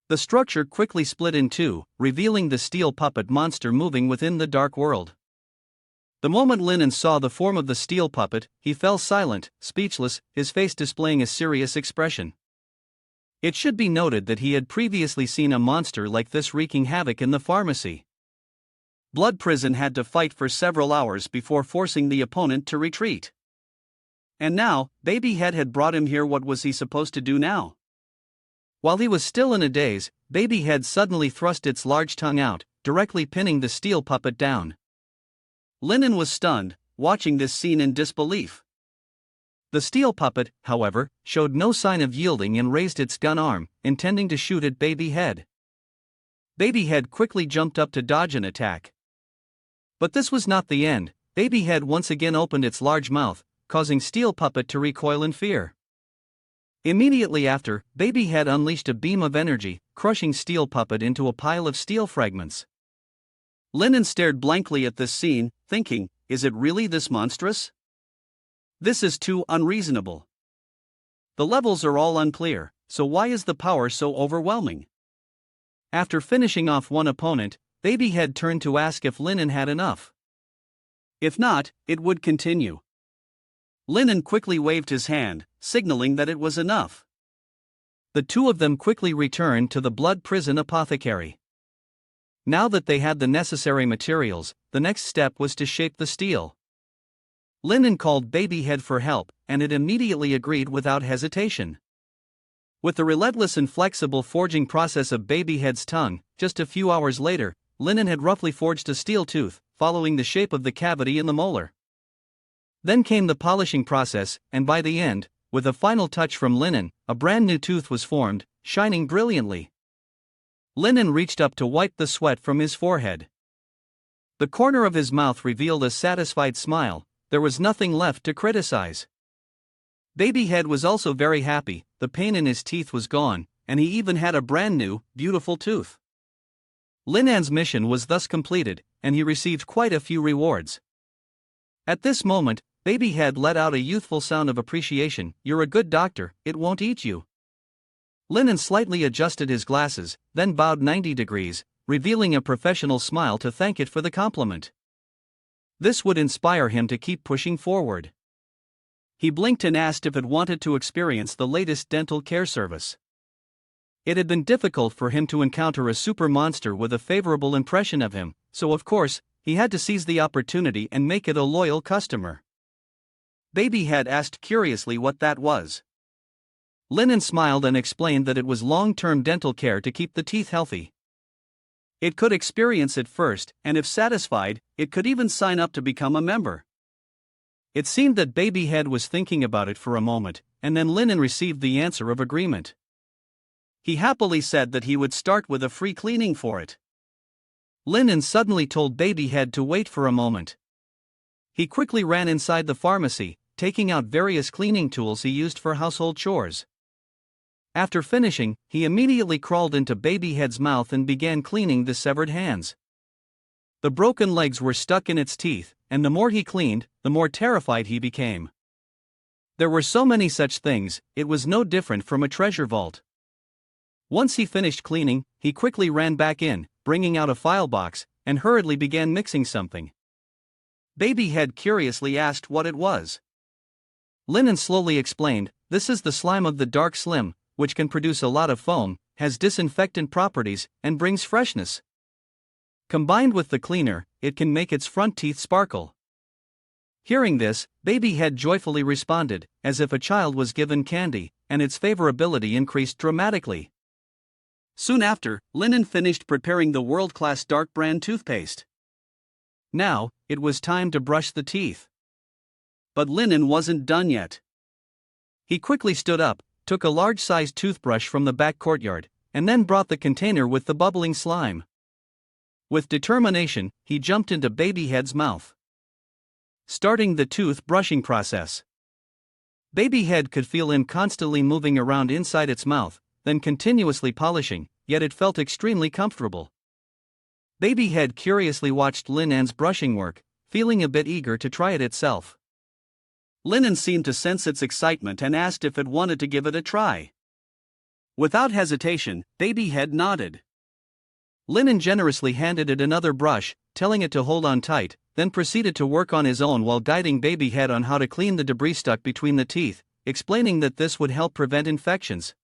The structure quickly split in two, revealing the steel puppet monster moving within the dark world. The moment Linen saw the form of the steel puppet, he fell silent, speechless, his face displaying a serious expression. It should be noted that he had previously seen a monster like this wreaking havoc in the pharmacy. Blood Prison had to fight for several hours before forcing the opponent to retreat. And now, Babyhead had brought him here. What was he supposed to do now? While he was still in a daze, Babyhead suddenly thrust its large tongue out, directly pinning the steel puppet down. Linen was stunned, watching this scene in disbelief. The steel puppet, however, showed no sign of yielding and raised its gun arm, intending to shoot at Babyhead. Babyhead quickly jumped up to dodge an attack. But this was not the end. Babyhead once again opened its large mouth, causing Steel Puppet to recoil in fear. Immediately after, Babyhead unleashed a beam of energy, crushing Steel Puppet into a pile of steel fragments. Linen stared blankly at this scene, thinking, is it really this monstrous? This is too unreasonable. The levels are all unclear, so why is the power so overwhelming? After finishing off one opponent, Babyhead turned to ask if Linen had enough. If not, it would continue. Linen quickly waved his hand, signaling that it was enough. The two of them quickly returned to the Blood Prison apothecary. Now that they had the necessary materials, the next step was to shape the steel. Linen called Babyhead for help, and it immediately agreed without hesitation. With the relentless and flexible forging process of Babyhead's tongue, just a few hours later, Linen had roughly forged a steel tooth, following the shape of the cavity in the molar. Then came the polishing process, and by the end, with a final touch from Linen, a brand new tooth was formed, shining brilliantly. Linen reached up to wipe the sweat from his forehead. The corner of his mouth revealed a satisfied smile. There was nothing left to criticize. Babyhead was also very happy. The pain in his teeth was gone, and he even had a brand new, beautiful tooth. Linan's mission was thus completed, and he received quite a few rewards. At this moment, Babyhead let out a youthful sound of appreciation. You're a good doctor, it won't eat you. Linen slightly adjusted his glasses, then bowed 90 degrees, revealing a professional smile to thank it for the compliment. This would inspire him to keep pushing forward. He blinked and asked if it wanted to experience the latest dental care service. It had been difficult for him to encounter a super monster with a favorable impression of him, so of course, he had to seize the opportunity and make it a loyal customer. Babyhead asked curiously what that was. Linen smiled and explained that it was long-term dental care to keep the teeth healthy. It could experience it first, and if satisfied, it could even sign up to become a member. It seemed that Babyhead was thinking about it for a moment, and then Linen received the answer of agreement. He happily said that he would start with a free cleaning for it. Linen suddenly told Babyhead to wait for a moment. He quickly ran inside the pharmacy, taking out various cleaning tools he used for household chores. After finishing, he immediately crawled into Babyhead's mouth and began cleaning the severed hands. The broken legs were stuck in its teeth, and the more he cleaned, the more terrified he became. There were so many such things, it was no different from a treasure vault. Once he finished cleaning, he quickly ran back in, bringing out a file box, and hurriedly began mixing something. Babyhead curiously asked what it was. Linen slowly explained, this is the slime of the dark slim, which can produce a lot of foam, has disinfectant properties, and brings freshness. Combined with the cleaner, it can make its front teeth sparkle. Hearing this, Babyhead joyfully responded, as if a child was given candy, and its favorability increased dramatically. Soon after, Linen finished preparing the world-class dark brand toothpaste. Now, it was time to brush the teeth. But Linen wasn't done yet. He quickly stood up, took a large-sized toothbrush from the back courtyard, and then brought the container with the bubbling slime. With determination, he jumped into Babyhead's mouth, starting the tooth brushing process. Babyhead could feel him constantly moving around inside its mouth, then continuously polishing, yet it felt extremely comfortable. Babyhead curiously watched Linan's brushing work, feeling a bit eager to try it itself. Linen seemed to sense its excitement and asked if it wanted to give it a try. Without hesitation, Babyhead nodded. Linen generously handed it another brush, telling it to hold on tight, then proceeded to work on his own while guiding Babyhead on how to clean the debris stuck between the teeth, explaining that this would help prevent infections.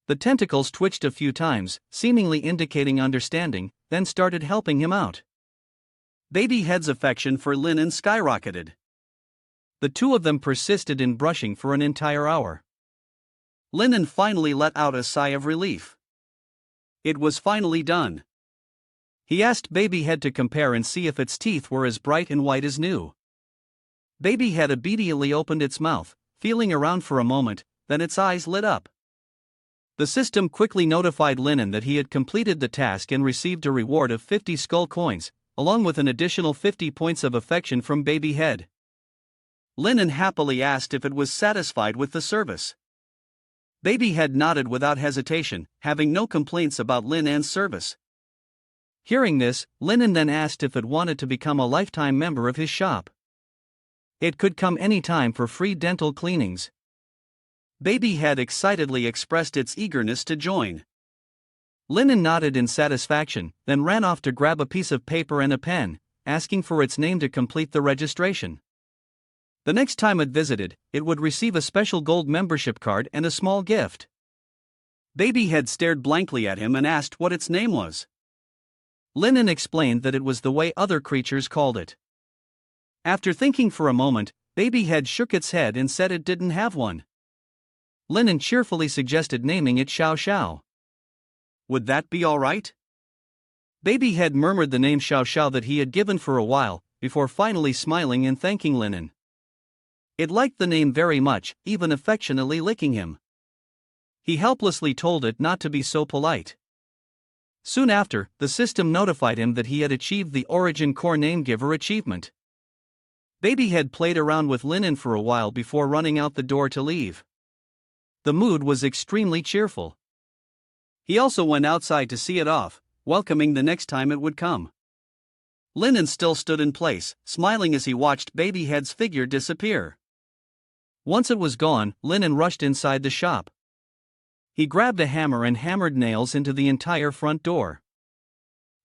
The tentacles twitched a few times, seemingly indicating understanding, then started helping him out. Babyhead's affection for Linen skyrocketed. The two of them persisted in brushing for an entire hour. Linen finally let out a sigh of relief. It was finally done. He asked Babyhead to compare and see if its teeth were as bright and white as new. Babyhead obediently opened its mouth, feeling around for a moment, then its eyes lit up. The system quickly notified Linen that he had completed the task and received a reward of 50 skull coins, along with an additional 50 points of affection from Babyhead. Linen happily asked if it was satisfied with the service. Babyhead nodded without hesitation, having no complaints about Linen's service. Hearing this, Linen then asked if it wanted to become a lifetime member of his shop. It could come anytime for free dental cleanings. Babyhead excitedly expressed its eagerness to join. Linen nodded in satisfaction, then ran off to grab a piece of paper and a pen, asking for its name to complete the registration. The next time it visited, it would receive a special gold membership card and a small gift. Babyhead stared blankly at him and asked what its name was. Linen explained that it was the way other creatures called it. After thinking for a moment, Babyhead shook its head and said it didn't have one. Linen cheerfully suggested naming it Xiao Xiao. Would that be all right? Babyhead murmured the name Xiao Xiao that he had given for a while, before finally smiling and thanking Linen. It liked the name very much, even affectionately licking him. He helplessly told it not to be so polite. Soon after, the system notified him that he had achieved the Origin Core Name Giver achievement. Babyhead played around with Linen for a while before running out the door to leave. The mood was extremely cheerful. He also went outside to see it off, welcoming the next time it would come. Linen still stood in place, smiling as he watched Babyhead's figure disappear. Once it was gone, Linen rushed inside the shop. He grabbed a hammer and hammered nails into the entire front door.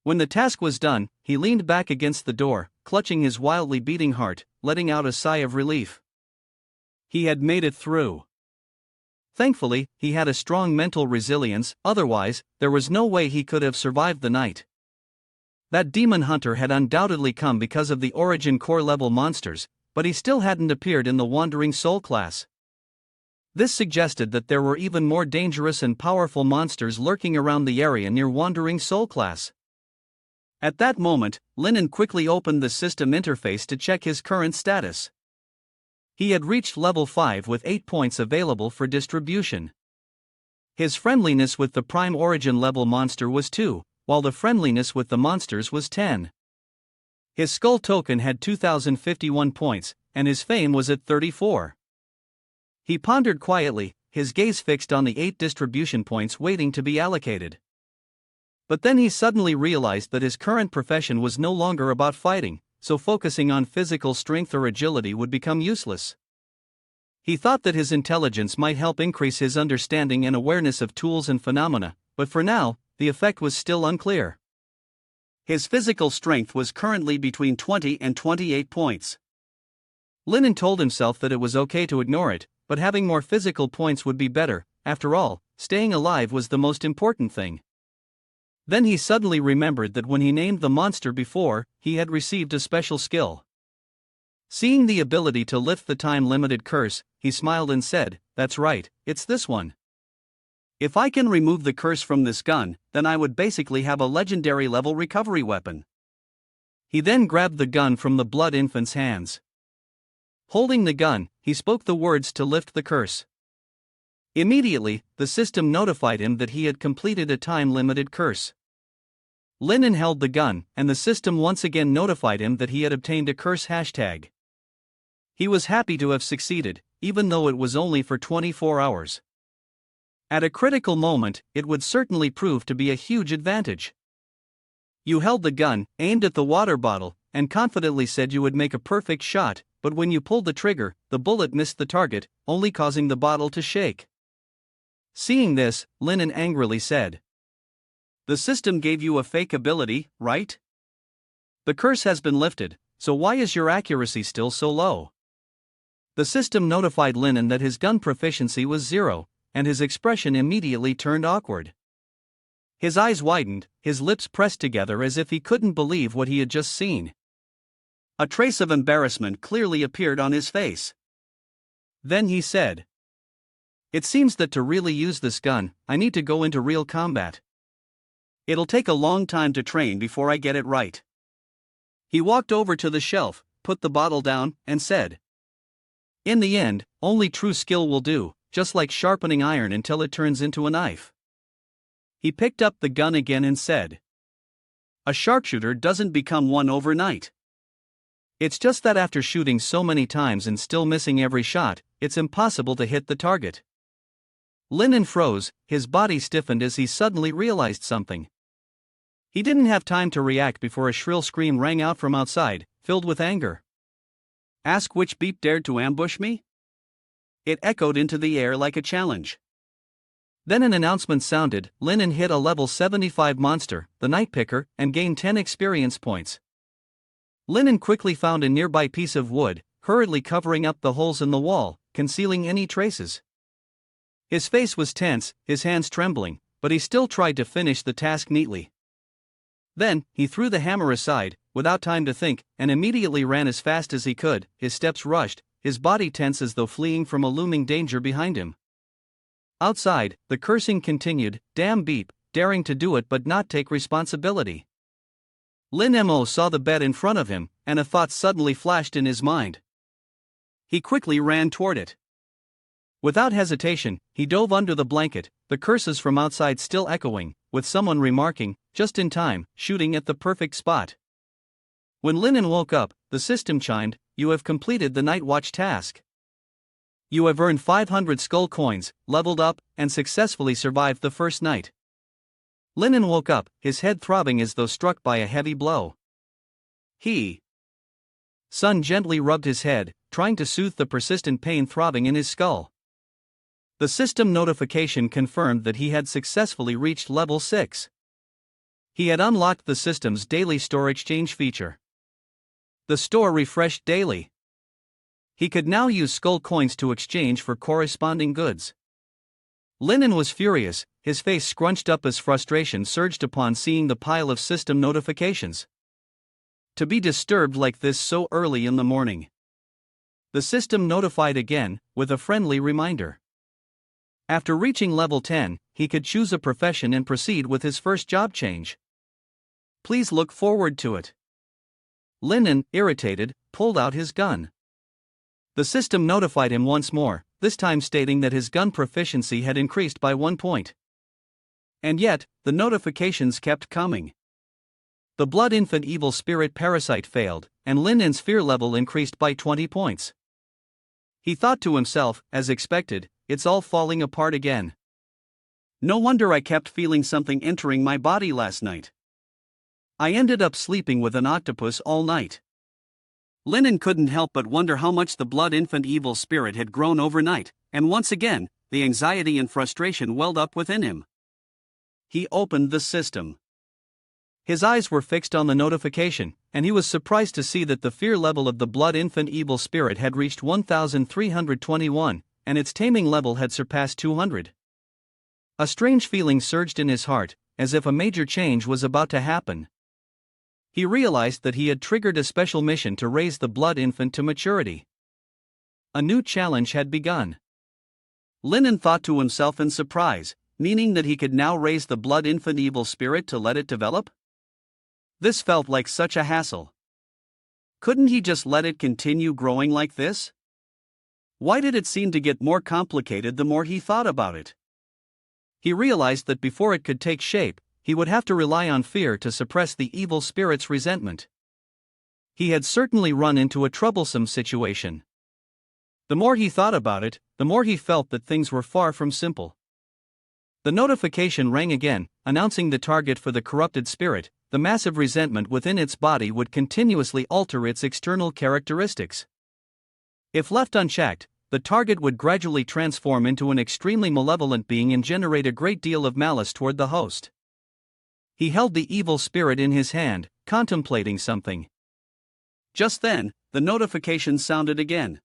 When the task was done, he leaned back against the door, clutching his wildly beating heart, letting out a sigh of relief. He had made it through. Thankfully, he had a strong mental resilience, otherwise, there was no way he could have survived the night. That demon hunter had undoubtedly come because of the Origin Core level monsters, but he still hadn't appeared in the Wandering Soul class. This suggested that there were even more dangerous and powerful monsters lurking around the area near Wandering Soul class. At that moment, Linen quickly opened the system interface to check his current status. He had reached level 5 with 8 points available for distribution. His friendliness with the Prime Origin level monster was 2, while the friendliness with the monsters was 10. His skull token had 2,051 points, and his fame was at 34. He pondered quietly, his gaze fixed on the 8 distribution points waiting to be allocated. But then he suddenly realized that his current profession was no longer about fighting, so focusing on physical strength or agility would become useless. He thought that his intelligence might help increase his understanding and awareness of tools and phenomena, but for now, the effect was still unclear. His physical strength was currently between 20 and 28 points. Linen told himself that it was okay to ignore it, but having more physical points would be better. After all, staying alive was the most important thing. Then he suddenly remembered that when he named the monster before, he had received a special skill. Seeing the ability to lift the time-limited curse, he smiled and said, "That's right, it's this one. If I can remove the curse from this gun, then I would basically have a legendary level recovery weapon." He then grabbed the gun from the Blood Infant's hands. Holding the gun, he spoke the words to lift the curse. Immediately, the system notified him that he had completed a time-limited curse. Linen held the gun, and the system once again notified him that he had obtained a curse hashtag. He was happy to have succeeded, even though it was only for 24 hours. At a critical moment, it would certainly prove to be a huge advantage. You held the gun, aimed at the water bottle, and confidently said you would make a perfect shot, but when you pulled the trigger, the bullet missed the target, only causing the bottle to shake. Seeing this, Linen angrily said. The system gave you a fake ability, right? The curse has been lifted, so why is your accuracy still so low? The system notified Linen that his gun proficiency was 0, and his expression immediately turned awkward. His eyes widened, his lips pressed together as if he couldn't believe what he had just seen. A trace of embarrassment clearly appeared on his face. Then he said, "It seems that to really use this gun, I need to go into real combat. It'll take a long time to train before I get it right." He walked over to the shelf, put the bottle down, and said, "In the end, only true skill will do, just like sharpening iron until it turns into a knife." He picked up the gun again and said, "A sharpshooter doesn't become one overnight. It's just that after shooting so many times and still missing every shot, it's impossible to hit the target." Linen froze, his body stiffened as he suddenly realized something. He didn't have time to react before a shrill scream rang out from outside, filled with anger. "Ask which beep dared to ambush me?" It echoed into the air like a challenge. Then an announcement sounded. Linen hit a level 75 monster, the Night Picker, and gained 10 experience points. Linen quickly found a nearby piece of wood, hurriedly covering up the holes in the wall, concealing any traces. His face was tense, his hands trembling, but he still tried to finish the task neatly. Then, he threw the hammer aside, without time to think, and immediately ran as fast as he could. His steps rushed, his body tense as though fleeing from a looming danger behind him. Outside, the cursing continued. "Damn beep, daring to do it but not take responsibility." Lin Mo saw the bed in front of him, and a thought suddenly flashed in his mind. He quickly ran toward it. Without hesitation, he dove under the blanket, the curses from outside still echoing, with someone remarking, "Just in time, shooting at the perfect spot." When Linen woke up, the system chimed, "You have completed the night watch task. You have earned 500 skull coins, leveled up, and successfully survived the first night." Linen woke up, his head throbbing as though struck by a heavy blow. Sun gently rubbed his head, trying to soothe the persistent pain throbbing in his skull. The system notification confirmed that he had successfully reached level 6. He had unlocked the system's daily store exchange feature. The store refreshed daily. He could now use skull coins to exchange for corresponding goods. Linen was furious, his face scrunched up as frustration surged upon seeing the pile of system notifications. To be disturbed like this so early in the morning. The system notified again, with a friendly reminder. After reaching level 10, he could choose a profession and proceed with his first job change. Please look forward to it. Linen, irritated, pulled out his gun. The system notified him once more, this time stating that his gun proficiency had increased by 1 point. And yet, the notifications kept coming. The Blood Infant Evil Spirit Parasite failed, and Linen's fear level increased by 20 points. He thought to himself, as expected, "It's all falling apart again. No wonder I kept feeling something entering my body last night. I ended up sleeping with an octopus all night." Linen couldn't help but wonder how much the Blood Infant Evil Spirit had grown overnight, and once again, the anxiety and frustration welled up within him. He opened the system. His eyes were fixed on the notification, and he was surprised to see that the fear level of the Blood Infant Evil Spirit had reached 1,321, and its taming level had surpassed 200. A strange feeling surged in his heart, as if a major change was about to happen. He realized that he had triggered a special mission to raise the Blood Infant to maturity. A new challenge had begun. Linen thought to himself in surprise, meaning that he could now raise the Blood Infant Evil Spirit to let it develop? This felt like such a hassle. Couldn't he just let it continue growing like this? Why did it seem to get more complicated the more he thought about it? He realized that before it could take shape, he would have to rely on fear to suppress the evil spirit's resentment. He had certainly run into a troublesome situation. The more he thought about it, the more he felt that things were far from simple. The notification rang again, announcing the target for the corrupted spirit. The massive resentment within its body would continuously alter its external characteristics. If left unchecked, the target would gradually transform into an extremely malevolent being and generate a great deal of malice toward the host. He held the evil spirit in his hand, contemplating something. Just then, the notification sounded again.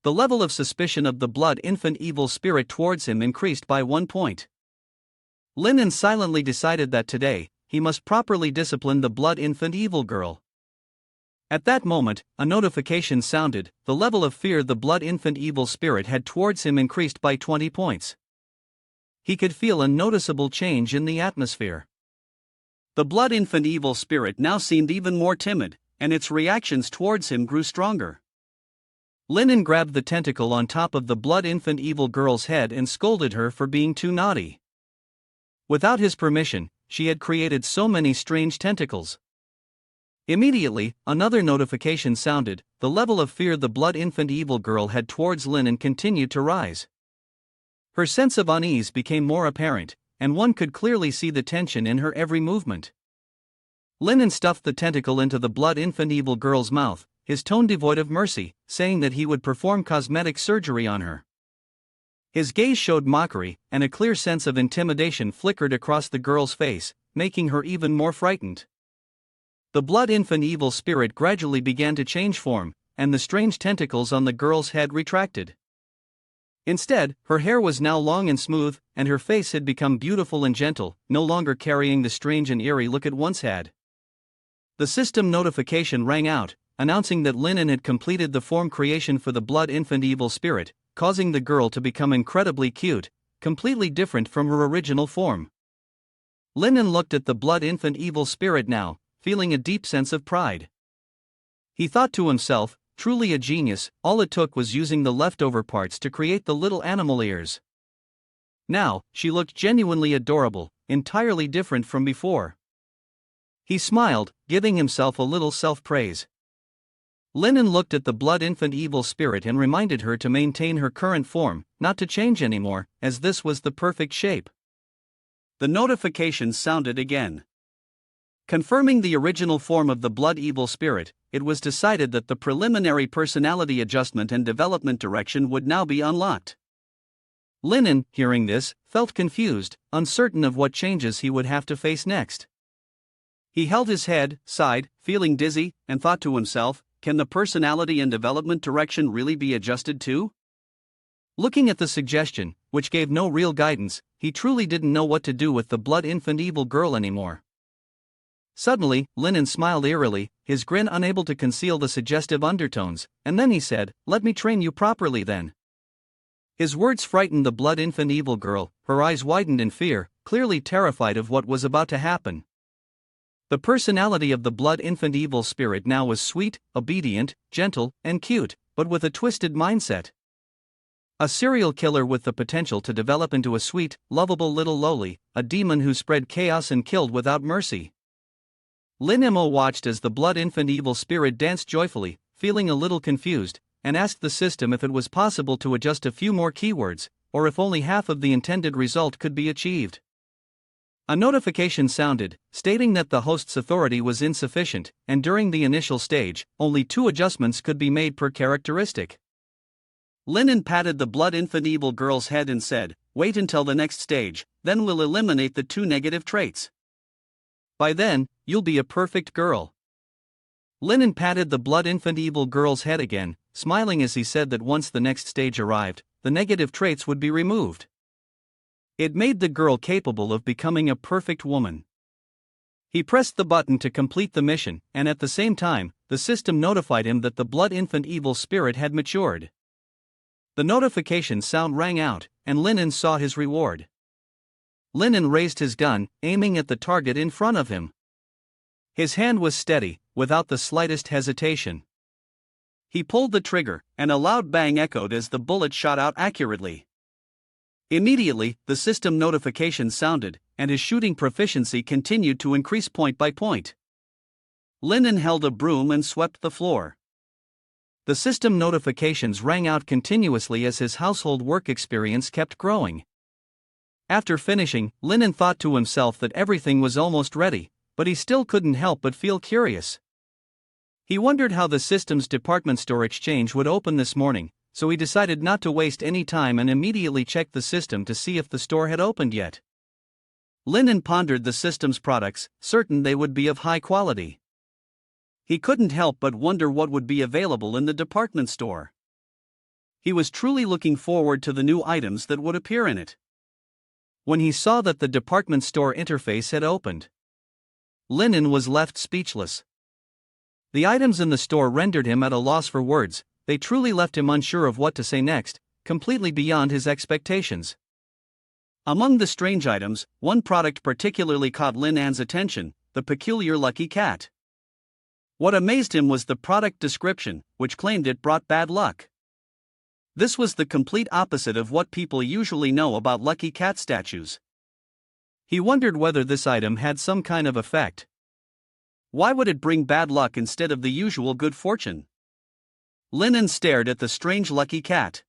The level of suspicion of the blood infant evil spirit towards him increased by 1 point. Linen silently decided that today, he must properly discipline the blood infant evil girl. At that moment, a notification sounded. The level of fear the blood infant evil spirit had towards him increased by 20 points. He could feel a noticeable change in the atmosphere. The blood infant evil spirit now seemed even more timid, and its reactions towards him grew stronger. Linen grabbed the tentacle on top of the blood infant evil girl's head and scolded her for being too naughty. Without his permission, she had created so many strange tentacles. Immediately, another notification sounded. The level of fear the blood infant evil girl had towards Linen continued to rise. Her sense of unease became more apparent, and one could clearly see the tension in her every movement. Linen stuffed the tentacle into the blood infant evil girl's mouth, his tone devoid of mercy, saying that he would perform cosmetic surgery on her. His gaze showed mockery, and a clear sense of intimidation flickered across the girl's face, making her even more frightened. The blood infant evil spirit gradually began to change form, and the strange tentacles on the girl's head retracted. Instead, her hair was now long and smooth, and her face had become beautiful and gentle, no longer carrying the strange and eerie look it once had. The system notification rang out, announcing that Linen had completed the form creation for the blood infant evil spirit, causing the girl to become incredibly cute, completely different from her original form. Linen looked at the blood infant evil spirit now, feeling a deep sense of pride. He thought to himself, truly a genius, all it took was using the leftover parts to create the little animal ears. Now, she looked genuinely adorable, entirely different from before. He smiled, giving himself a little self-praise. Linen looked at the blood infant evil spirit and reminded her to maintain her current form, not to change anymore, as this was the perfect shape. The notification sounded again. Confirming the original form of the blood evil spirit, it was decided that the preliminary personality adjustment and development direction would now be unlocked. Linen, hearing this, felt confused, uncertain of what changes he would have to face next. He held his head, sighed, feeling dizzy, and thought to himself, can the personality and development direction really be adjusted too? Looking at the suggestion, which gave no real guidance, he truly didn't know what to do with the blood infant evil girl anymore. Suddenly, Linen smiled eerily, his grin unable to conceal the suggestive undertones, and then he said, "Let me train you properly then." His words frightened the blood infant evil girl, her eyes widened in fear, clearly terrified of what was about to happen. The personality of the blood infant evil spirit now was sweet, obedient, gentle, and cute, but with a twisted mindset. A serial killer with the potential to develop into a sweet, lovable little loli, a demon who spread chaos and killed without mercy. Lin Mo watched as the blood infant evil spirit danced joyfully, feeling a little confused, and asked the system if it was possible to adjust a few more keywords, or if only half of the intended result could be achieved. A notification sounded, stating that the host's authority was insufficient, and during the initial stage, only 2 adjustments could be made per characteristic. Linen patted the blood infant evil girl's head and said, "Wait until the next stage, then we'll eliminate the 2 negative traits. By then, you'll be a perfect girl." Linen patted the blood infant evil girl's head again, smiling as he said that once the next stage arrived, the negative traits would be removed. It made the girl capable of becoming a perfect woman. He pressed the button to complete the mission, and at the same time, the system notified him that the blood infant evil spirit had matured. The notification sound rang out, and Linen saw his reward. Linen raised his gun, aiming at the target in front of him. His hand was steady, without the slightest hesitation. He pulled the trigger, and a loud bang echoed as the bullet shot out accurately. Immediately, the system notification sounded, and his shooting proficiency continued to increase point by point. Linen held a broom and swept the floor. The system notifications rang out continuously as his household work experience kept growing. After finishing, Linen thought to himself that everything was almost ready, but he still couldn't help but feel curious. He wondered how the system's department store exchange would open this morning, so he decided not to waste any time and immediately checked the system to see if the store had opened yet. Linen pondered the system's products, certain they would be of high quality. He couldn't help but wonder what would be available in the department store. He was truly looking forward to the new items that would appear in it. When he saw that the department store interface had opened, Linen was left speechless. The items in the store rendered him at a loss for words. They truly left him unsure of what to say next, completely beyond his expectations. Among the strange items, one product particularly caught Linan's attention: the peculiar lucky cat. What amazed him was the product description, which claimed it brought bad luck. This was the complete opposite of what people usually know about lucky cat statues. He wondered whether this item had some kind of effect. Why would it bring bad luck instead of the usual good fortune? Linen stared at the strange lucky cat.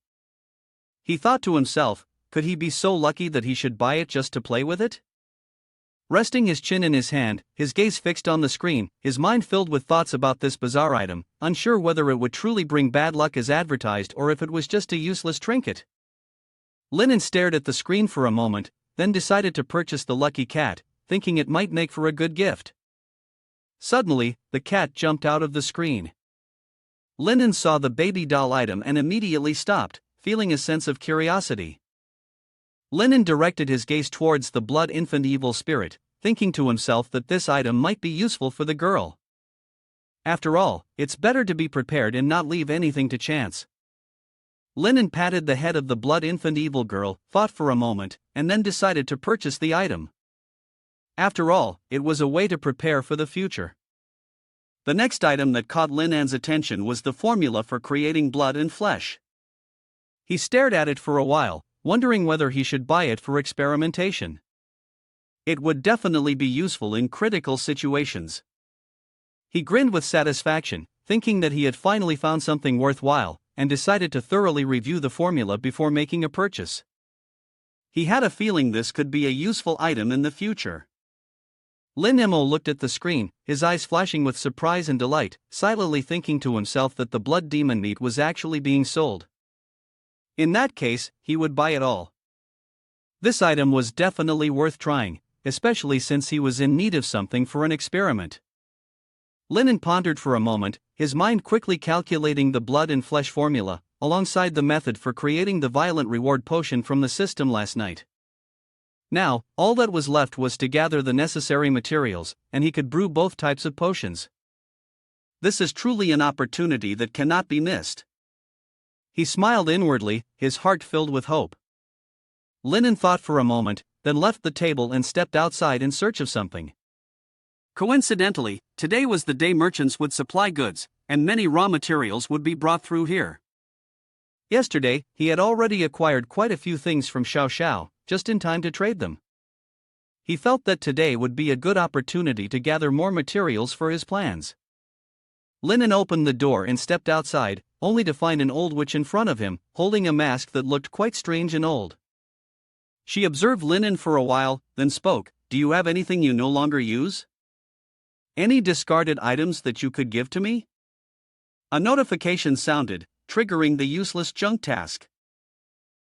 He thought to himself, could he be so lucky that he should buy it just to play with it? Resting his chin in his hand, his gaze fixed on the screen, his mind filled with thoughts about this bizarre item, unsure whether it would truly bring bad luck as advertised or if it was just a useless trinket. Linen stared at the screen for a moment, then decided to purchase the lucky cat, thinking it might make for a good gift. Suddenly, the cat jumped out of the screen. Linen saw the baby doll item and immediately stopped, feeling a sense of curiosity. Linen directed his gaze towards the blood infant evil spirit, thinking to himself that this item might be useful for the girl. After all, it's better to be prepared and not leave anything to chance. Linen patted the head of the blood infant evil girl, thought for a moment, and then decided to purchase the item. After all, it was a way to prepare for the future. The next item that caught Linan's attention was the formula for creating blood and flesh. He stared at it for a while, wondering whether he should buy it for experimentation. It would definitely be useful in critical situations. He grinned with satisfaction, thinking that he had finally found something worthwhile, and decided to thoroughly review the formula before making a purchase. He had a feeling this could be a useful item in the future. Lin Mo looked at the screen, his eyes flashing with surprise and delight, silently thinking to himself that the blood demon meat was actually being sold. In that case, he would buy it all. This item was definitely worth trying, especially since he was in need of something for an experiment. Linen pondered for a moment, his mind quickly calculating the blood and flesh formula, alongside the method for creating the violent reward potion from the system last night. Now, all that was left was to gather the necessary materials, and he could brew both types of potions. This is truly an opportunity that cannot be missed. He smiled inwardly, his heart filled with hope. Linen thought for a moment, then left the table and stepped outside in search of something. Coincidentally, today was the day merchants would supply goods, and many raw materials would be brought through here. Yesterday, he had already acquired quite a few things from Xiao Xiao, just in time to trade them. He felt that today would be a good opportunity to gather more materials for his plans. Linen opened the door and stepped outside, only to find an old witch in front of him, holding a mask that looked quite strange and old. She observed Linen for a while, then spoke, "Do you have anything you no longer use? Any discarded items that you could give to me?" A notification sounded, triggering the useless junk task.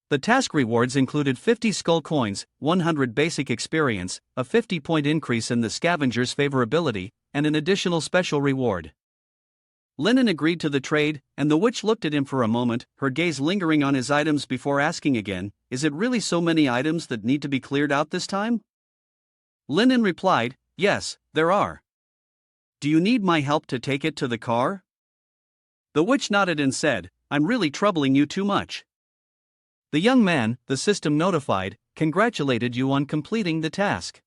The task rewards included 50 skull coins, 100 basic experience, a 50-point increase in the scavenger's favorability, and an additional special reward. Linen agreed to the trade, and the witch looked at him for a moment, her gaze lingering on his items before asking again, "Is it really so many items that need to be cleared out this time?" Linen replied, "Yes, there are. Do you need my help to take it to the car?" The witch nodded and said, "I'm really troubling you too much." The young man, the system notified, congratulated you on completing the task.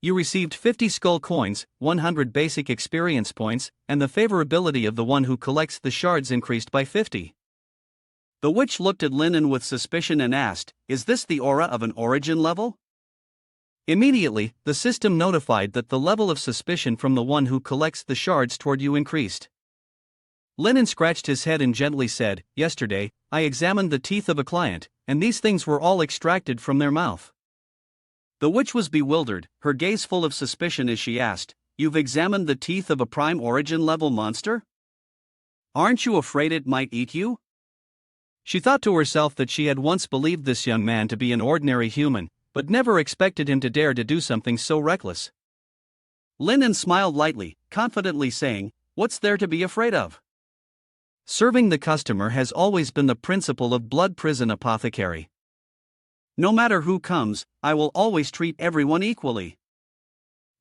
You received 50 skull coins, 100 basic experience points, and the favorability of the one who collects the shards increased by 50. The witch looked at Linen with suspicion and asked, "Is this the aura of an origin level?" Immediately, the system notified that the level of suspicion from the one who collects the shards toward you increased. Linen scratched his head and gently said, "Yesterday, I examined the teeth of a client, and these things were all extracted from their mouth." The witch was bewildered, her gaze full of suspicion as she asked, "You've examined the teeth of a prime origin level monster? Aren't you afraid it might eat you?" She thought to herself that she had once believed this young man to be an ordinary human, but never expected him to dare to do something so reckless. Linen smiled lightly, confidently saying, "What's there to be afraid of? Serving the customer has always been the principle of Blood Prison Apothecary. No matter who comes, I will always treat everyone equally."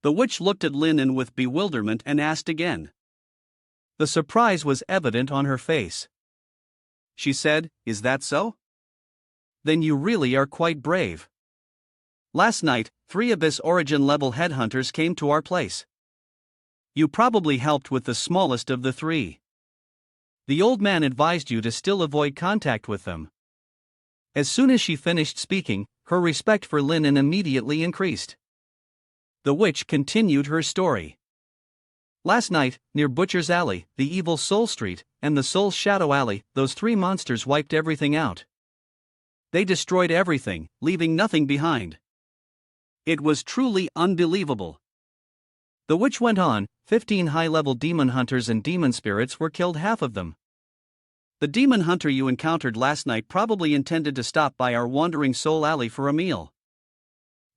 The witch looked at Linen with bewilderment and asked again. The surprise was evident on her face. She said, "Is that so? Then you really are quite brave. Last night, 3 Abyss Origin level headhunters came to our place. You probably helped with the smallest of the 3. The old man advised you to still avoid contact with them." As soon as she finished speaking, her respect for Linen immediately increased. The witch continued her story. "Last night, near Butcher's Alley, the Evil Soul Street, and the Soul Shadow Alley, those 3 monsters wiped everything out. They destroyed everything, leaving nothing behind. It was truly unbelievable." The witch went on, 15 high-level demon hunters and demon spirits were killed, half of them. The demon hunter you encountered last night probably intended to stop by our Wandering Soul Alley for a meal.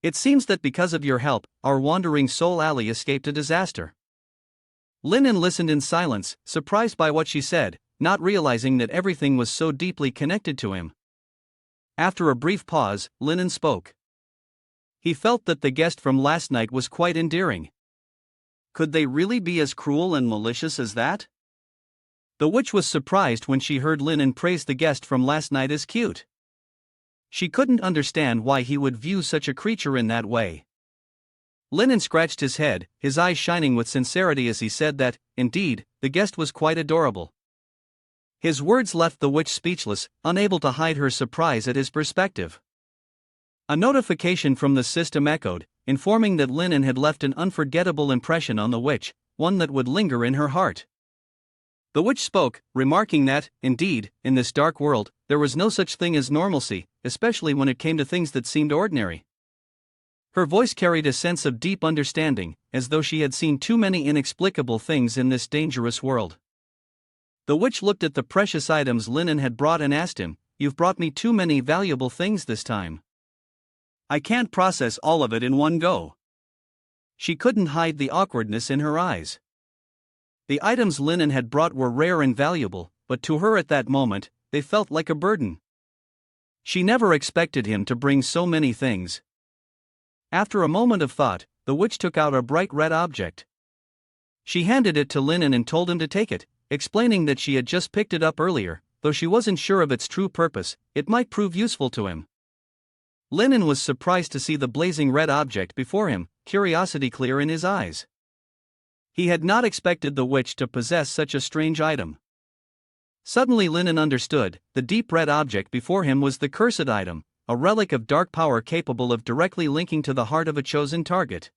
It seems that because of your help, our Wandering Soul Alley escaped a disaster." Linen listened in silence, surprised by what she said, not realizing that everything was so deeply connected to him. After a brief pause, Linen spoke. He felt that the guest from last night was quite endearing. Could they really be as cruel and malicious as that? The witch was surprised when she heard Linen praise the guest from last night as cute. She couldn't understand why he would view such a creature in that way. Linen scratched his head, his eyes shining with sincerity as he said that, indeed, the guest was quite adorable. His words left the witch speechless, unable to hide her surprise at his perspective. A notification from the system echoed, informing that Linen had left an unforgettable impression on the witch, one that would linger in her heart. The witch spoke, remarking that, indeed, in this dark world, there was no such thing as normalcy, especially when it came to things that seemed ordinary. Her voice carried a sense of deep understanding, as though she had seen too many inexplicable things in this dangerous world. The witch looked at the precious items Linen had brought and asked him, "You've brought me too many valuable things this time. I can't process all of it in one go." She couldn't hide the awkwardness in her eyes. The items Linen had brought were rare and valuable, but to her at that moment, they felt like a burden. She never expected him to bring so many things. After a moment of thought, the witch took out a bright red object. She handed it to Linen and told him to take it, explaining that she had just picked it up earlier, though she wasn't sure of its true purpose, it might prove useful to him. Linen was surprised to see the blazing red object before him, curiosity clear in his eyes. He had not expected the witch to possess such a strange item. Suddenly Linen understood, the deep red object before him was the cursed item, a relic of dark power capable of directly linking to the heart of a chosen target.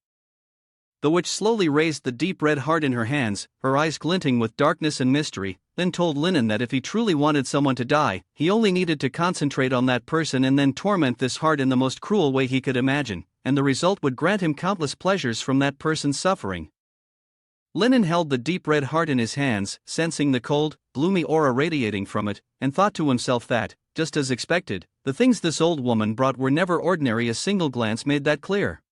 The witch slowly raised the deep red heart in her hands, her eyes glinting with darkness and mystery, then told Linen that if he truly wanted someone to die, he only needed to concentrate on that person and then torment this heart in the most cruel way he could imagine, and the result would grant him countless pleasures from that person's suffering. Linen held the deep red heart in his hands, sensing the cold, gloomy aura radiating from it, and thought to himself that, just as expected, the things this old woman brought were never ordinary. A single glance made that clear.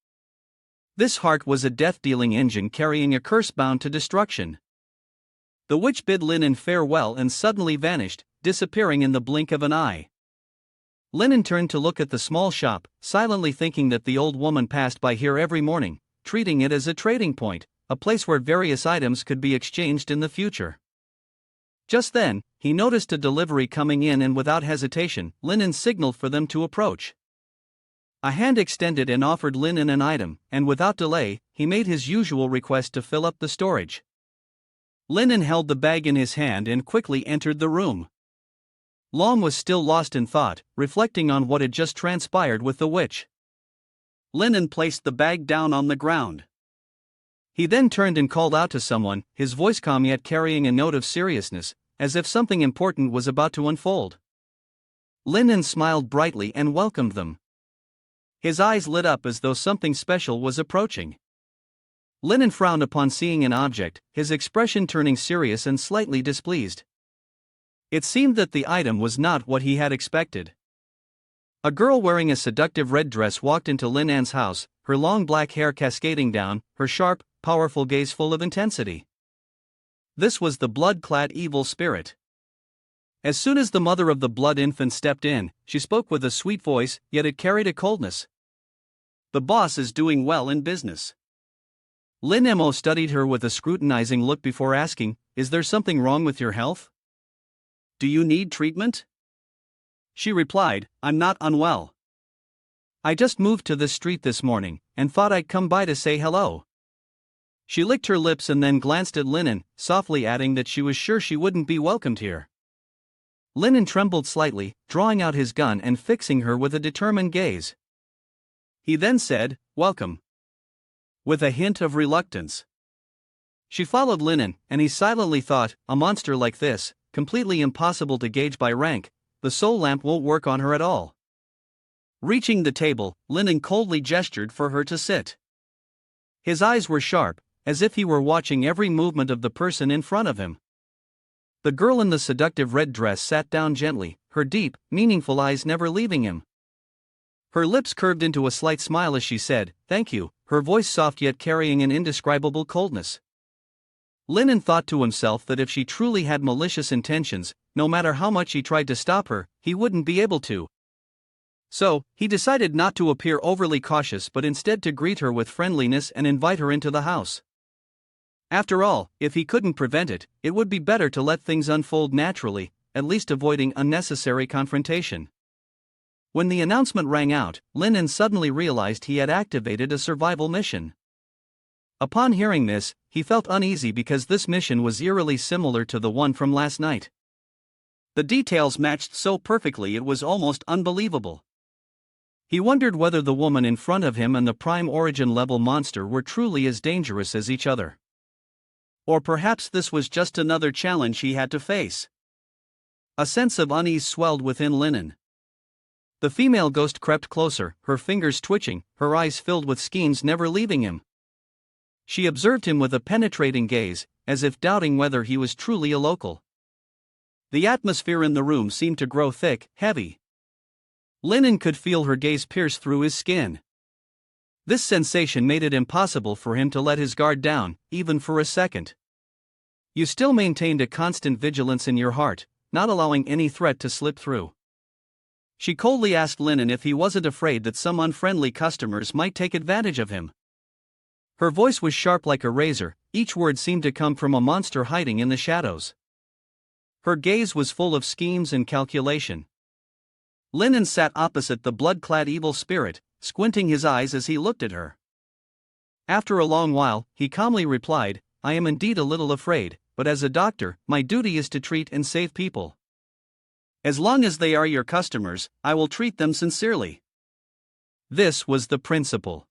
This heart was a death-dealing engine carrying a curse bound to destruction. The witch bid Linen farewell and suddenly vanished, disappearing in the blink of an eye. Linen turned to look at the small shop, silently thinking that the old woman passed by here every morning, treating it as a trading point, a place where various items could be exchanged in the future. Just then, he noticed a delivery coming in and without hesitation, Linen signaled for them to approach. A hand extended and offered Linen an item, and without delay, he made his usual request to fill up the storage. Linen held the bag in his hand and quickly entered the room. Lom was still lost in thought, reflecting on what had just transpired with the witch. Linen placed the bag down on the ground. He then turned and called out to someone, his voice calm yet carrying a note of seriousness, as if something important was about to unfold. Linen smiled brightly and welcomed them. His eyes lit up as though something special was approaching. Linen frowned upon seeing an object, his expression turning serious and slightly displeased. It seemed that the item was not what he had expected. A girl wearing a seductive red dress walked into Lin An's house, her long black hair cascading down, her sharp, powerful gaze full of intensity. This was the blood-clad evil spirit. As soon as the mother of the blood infant stepped in, she spoke with a sweet voice, yet it carried a coldness. The boss is doing well in business. Lin Mo studied her with a scrutinizing look before asking, "Is there something wrong with your health? Do you need treatment?" She replied, "I'm not unwell. I just moved to this street this morning, and thought I'd come by to say hello." She licked her lips and then glanced at Linen, softly adding that she was sure she wouldn't be welcomed here. Linen trembled slightly, drawing out his gun and fixing her with a determined gaze. He then said, "Welcome," with a hint of reluctance. She followed Linen, and he silently thought, a monster like this, completely impossible to gauge by rank, the soul lamp won't work on her at all. Reaching the table, Linen coldly gestured for her to sit. His eyes were sharp, as if he were watching every movement of the person in front of him. The girl in the seductive red dress sat down gently, her deep, meaningful eyes never leaving him. Her lips curved into a slight smile as she said, "Thank you," her voice soft yet carrying an indescribable coldness. Linen thought to himself that if she truly had malicious intentions, no matter how much he tried to stop her, he wouldn't be able to. So, he decided not to appear overly cautious but instead to greet her with friendliness and invite her into the house. After all, if he couldn't prevent it, it would be better to let things unfold naturally, at least avoiding unnecessary confrontation. When the announcement rang out, Linen suddenly realized he had activated a survival mission. Upon hearing this, he felt uneasy because this mission was eerily similar to the one from last night. The details matched so perfectly it was almost unbelievable. He wondered whether the woman in front of him and the prime origin level monster were truly as dangerous as each other. Or perhaps this was just another challenge he had to face. A sense of unease swelled within Linen. The female ghost crept closer, her fingers twitching, her eyes filled with schemes never leaving him. She observed him with a penetrating gaze, as if doubting whether he was truly a local. The atmosphere in the room seemed to grow thick, heavy. Linen could feel her gaze pierce through his skin. This sensation made it impossible for him to let his guard down, even for a second. You still maintained a constant vigilance in your heart, not allowing any threat to slip through. She coldly asked Linen if he wasn't afraid that some unfriendly customers might take advantage of him. Her voice was sharp like a razor, each word seemed to come from a monster hiding in the shadows. Her gaze was full of schemes and calculation. Linen sat opposite the blood-clad evil spirit, squinting his eyes as he looked at her. After a long while, he calmly replied, "I am indeed a little afraid, but as a doctor, my duty is to treat and save people. As long as they are your customers, I will treat them sincerely." This was the principle.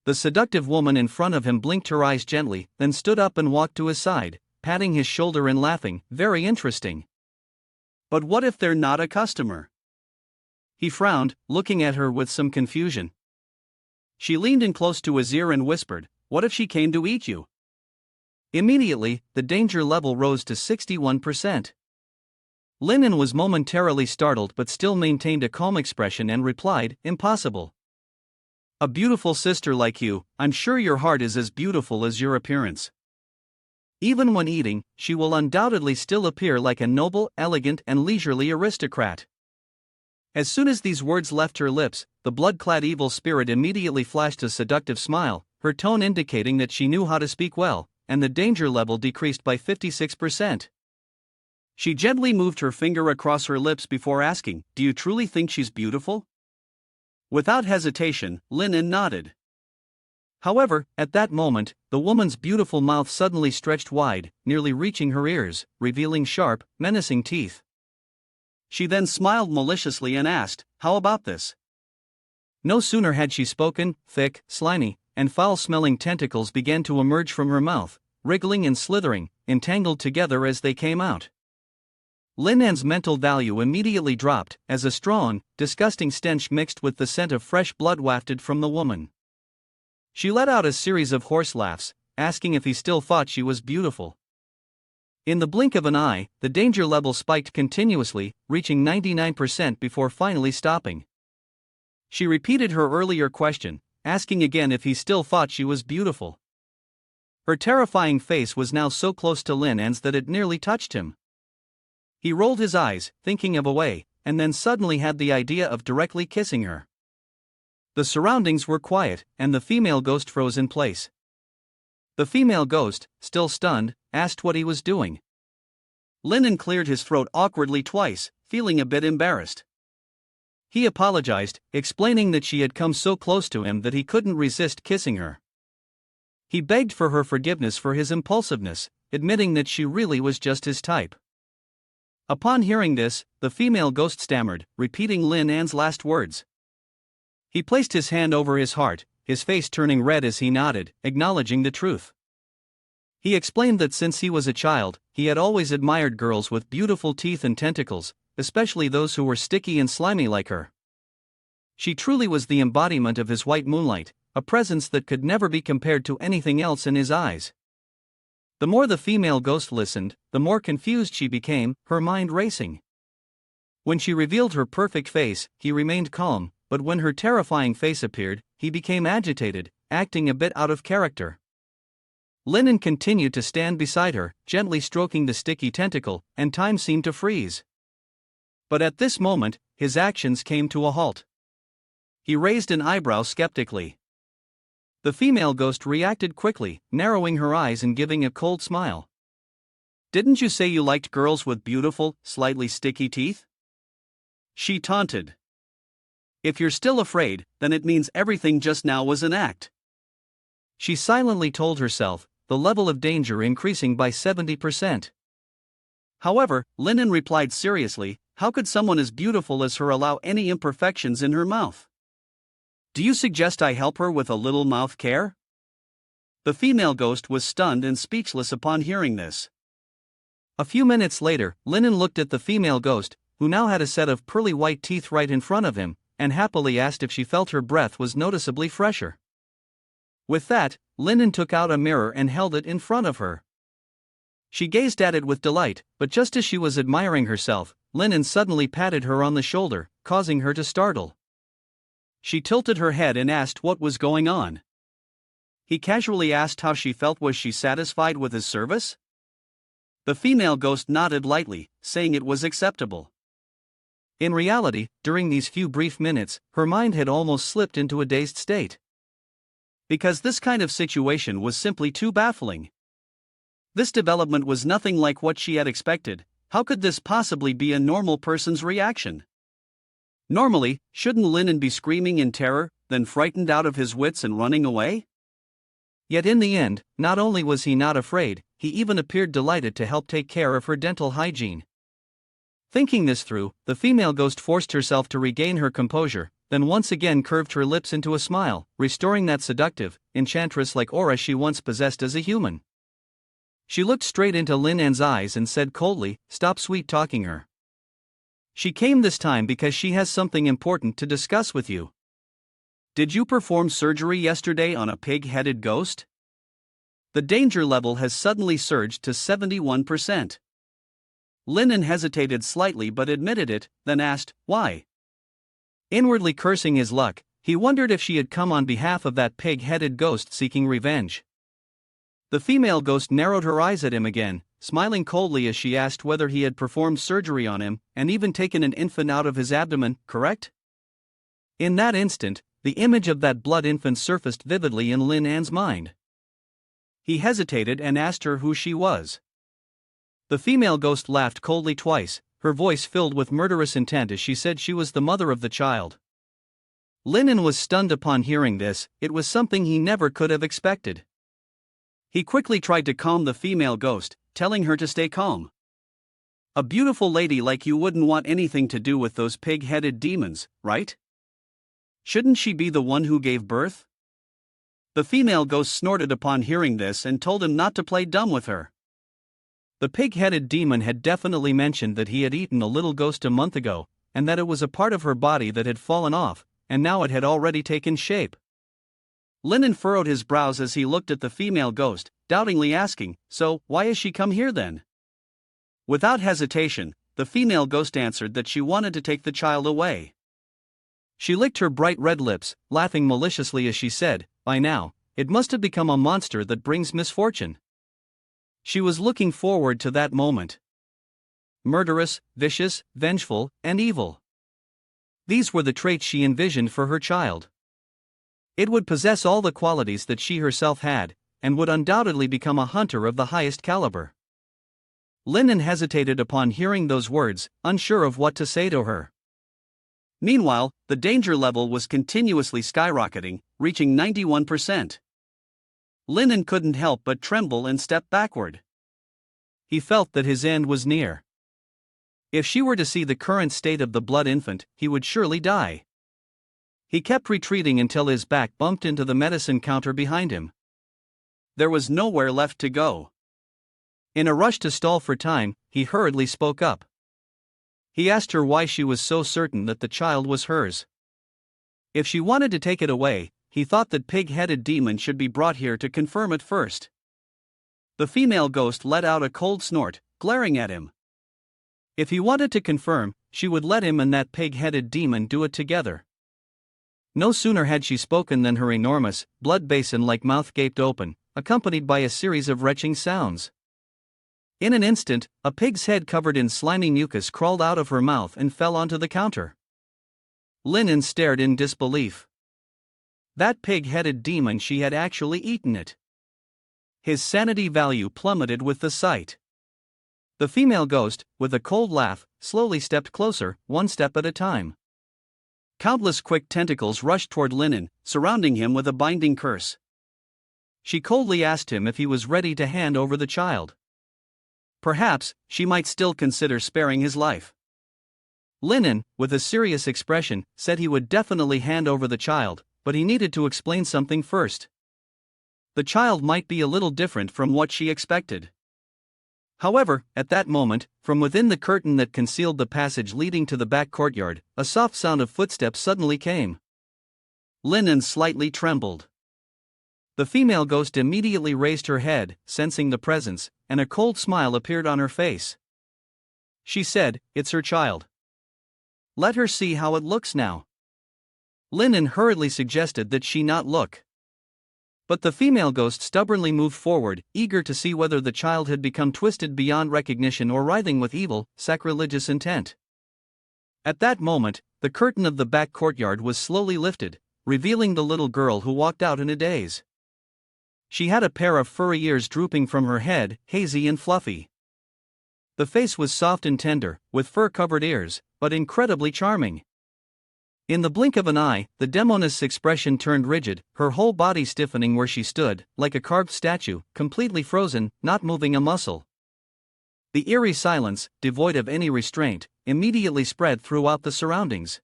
The seductive woman in front of him blinked her eyes gently, then stood up and walked to his side, patting his shoulder and laughing, "Very interesting. But what if they're not a customer?" He frowned, looking at her with some confusion. She leaned in close to his ear and whispered, "What if she came to eat you?" Immediately, the danger level rose to 61%. Linen was momentarily startled but still maintained a calm expression and replied, "Impossible. A beautiful sister like you, I'm sure your heart is as beautiful as your appearance. Even when eating, she will undoubtedly still appear like a noble, elegant, and leisurely aristocrat." As soon as these words left her lips, the blood-clad evil spirit immediately flashed a seductive smile, her tone indicating that she knew how to speak well, and the danger level decreased by 56%. She gently moved her finger across her lips before asking, "Do you truly think she's beautiful?" Without hesitation, Linen nodded. However, at that moment, the woman's beautiful mouth suddenly stretched wide, nearly reaching her ears, revealing sharp, menacing teeth. She then smiled maliciously and asked, "How about this?" No sooner had she spoken, thick, slimy, and foul-smelling tentacles began to emerge from her mouth, wriggling and slithering, entangled together as they came out. Linan's mental value immediately dropped, as a strong, disgusting stench mixed with the scent of fresh blood wafted from the woman. She let out a series of hoarse laughs, asking if he still thought she was beautiful. In the blink of an eye, the danger level spiked continuously, reaching 99% before finally stopping. She repeated her earlier question, asking again if he still thought she was beautiful. Her terrifying face was now so close to Lin An's that it nearly touched him. He rolled his eyes, thinking of a way, and then suddenly had the idea of directly kissing her. The surroundings were quiet, and the female ghost froze in place. The female ghost, still stunned, asked what he was doing. Lin An cleared his throat awkwardly twice, feeling a bit embarrassed. He apologized, explaining that she had come so close to him that he couldn't resist kissing her. He begged for her forgiveness for his impulsiveness, admitting that she really was just his type. Upon hearing this, the female ghost stammered, repeating Lin An's last words. He placed his hand over his heart, his face turning red as he nodded, acknowledging the truth. He explained that since he was a child, he had always admired girls with beautiful teeth and tentacles, especially those who were sticky and slimy like her. She truly was the embodiment of his white moonlight, a presence that could never be compared to anything else in his eyes. The more the female ghost listened, the more confused she became, her mind racing. When she revealed her perfect face, he remained calm, but when her terrifying face appeared, he became agitated, acting a bit out of character. Lin An continued to stand beside her, gently stroking the sticky tentacle, and time seemed to freeze. But at this moment, his actions came to a halt. He raised an eyebrow skeptically. The female ghost reacted quickly, narrowing her eyes and giving a cold smile. "Didn't you say you liked girls with beautiful, slightly sticky teeth?" she taunted. "If you're still afraid, then it means everything just now was an act," she silently told herself, the level of danger increasing by 70%. However, Lin An replied seriously, "How could someone as beautiful as her allow any imperfections in her mouth? Do you suggest I help her with a little mouth care?" The female ghost was stunned and speechless upon hearing this. A few minutes later, Lin An looked at the female ghost, who now had a set of pearly white teeth right in front of him, and happily asked if she felt her breath was noticeably fresher. With that, Lin An took out a mirror and held it in front of her. She gazed at it with delight, but just as she was admiring herself, Lin An suddenly patted her on the shoulder, causing her to startle. She tilted her head and asked what was going on. He casually asked how she felt. Was she satisfied with his service? The female ghost nodded lightly, saying it was acceptable. In reality, during these few brief minutes, her mind had almost slipped into a dazed state. Because this kind of situation was simply too baffling. This development was nothing like what she had expected. How could this possibly be a normal person's reaction? Normally, shouldn't Lin An be screaming in terror, then frightened out of his wits and running away? Yet in the end, not only was he not afraid, he even appeared delighted to help take care of her dental hygiene. Thinking this through, the female ghost forced herself to regain her composure, then once again curved her lips into a smile, restoring that seductive, enchantress-like aura she once possessed as a human. She looked straight into Lin An's eyes and said coldly, "Stop sweet-talking her. She came this time because she has something important to discuss with you." "Did you perform surgery yesterday on a pig-headed ghost?" The danger level has suddenly surged to 71%. Lin An hesitated slightly but admitted it, then asked, "Why?" Inwardly cursing his luck, he wondered if she had come on behalf of that pig-headed ghost seeking revenge. The female ghost narrowed her eyes at him again, smiling coldly as she asked whether he had performed surgery on him, and even taken an infant out of his abdomen, correct? In that instant, the image of that blood infant surfaced vividly in Lin An's mind. He hesitated and asked her who she was. The female ghost laughed coldly twice, her voice filled with murderous intent as she said she was the mother of the child. Lin An was stunned upon hearing this. It was something he never could have expected. He quickly tried to calm the female ghost, telling her to stay calm. "A beautiful lady like you wouldn't want anything to do with those pig-headed demons, right? Shouldn't she be the one who gave birth?" The female ghost snorted upon hearing this and told him not to play dumb with her. The pig-headed demon had definitely mentioned that he had eaten a little ghost a month ago, and that it was a part of her body that had fallen off, and now it had already taken shape. Lin An furrowed his brows as he looked at the female ghost, doubtingly asking, "So, why has she come here then?" Without hesitation, the female ghost answered that she wanted to take the child away. She licked her bright red lips, laughing maliciously as she said, "By now, it must have become a monster that brings misfortune." She was looking forward to that moment. Murderous, vicious, vengeful, and evil. These were the traits she envisioned for her child. It would possess all the qualities that she herself had, and would undoubtedly become a hunter of the highest caliber. Linen hesitated upon hearing those words, unsure of what to say to her. Meanwhile, the danger level was continuously skyrocketing, reaching 91%. Linen couldn't help but tremble and step backward. He felt that his end was near. If she were to see the current state of the blood infant, he would surely die. He kept retreating until his back bumped into the medicine counter behind him. There was nowhere left to go. In a rush to stall for time, he hurriedly spoke up. He asked her why she was so certain that the child was hers. If she wanted to take it away, he thought that pig-headed demon should be brought here to confirm it first. The female ghost let out a cold snort, glaring at him. If he wanted to confirm, she would let him and that pig-headed demon do it together. No sooner had she spoken than her enormous, blood basin-like mouth gaped open, accompanied by a series of retching sounds. In an instant, a pig's head covered in slimy mucus crawled out of her mouth and fell onto the counter. Linen stared in disbelief. That pig-headed demon, she had actually eaten it. His sanity value plummeted with the sight. The female ghost, with a cold laugh, slowly stepped closer, one step at a time. Countless quick tentacles rushed toward Linen, surrounding him with a binding curse. She coldly asked him if he was ready to hand over the child. Perhaps, she might still consider sparing his life. Linen, with a serious expression, said he would definitely hand over the child, but he needed to explain something first. The child might be a little different from what she expected. However, at that moment, from within the curtain that concealed the passage leading to the back courtyard, a soft sound of footsteps suddenly came. Linen slightly trembled. The female ghost immediately raised her head, sensing the presence, and a cold smile appeared on her face. She said, "It's her child. Let her see how it looks now." Linen hurriedly suggested that she not look. But the female ghost stubbornly moved forward, eager to see whether the child had become twisted beyond recognition or writhing with evil, sacrilegious intent. At that moment, the curtain of the back courtyard was slowly lifted, revealing the little girl who walked out in a daze. She had a pair of furry ears drooping from her head, hazy and fluffy. The face was soft and tender, with fur-covered ears, but incredibly charming. In the blink of an eye, the demoness's expression turned rigid, her whole body stiffening where she stood, like a carved statue, completely frozen, not moving a muscle. The eerie silence, devoid of any restraint, immediately spread throughout the surroundings.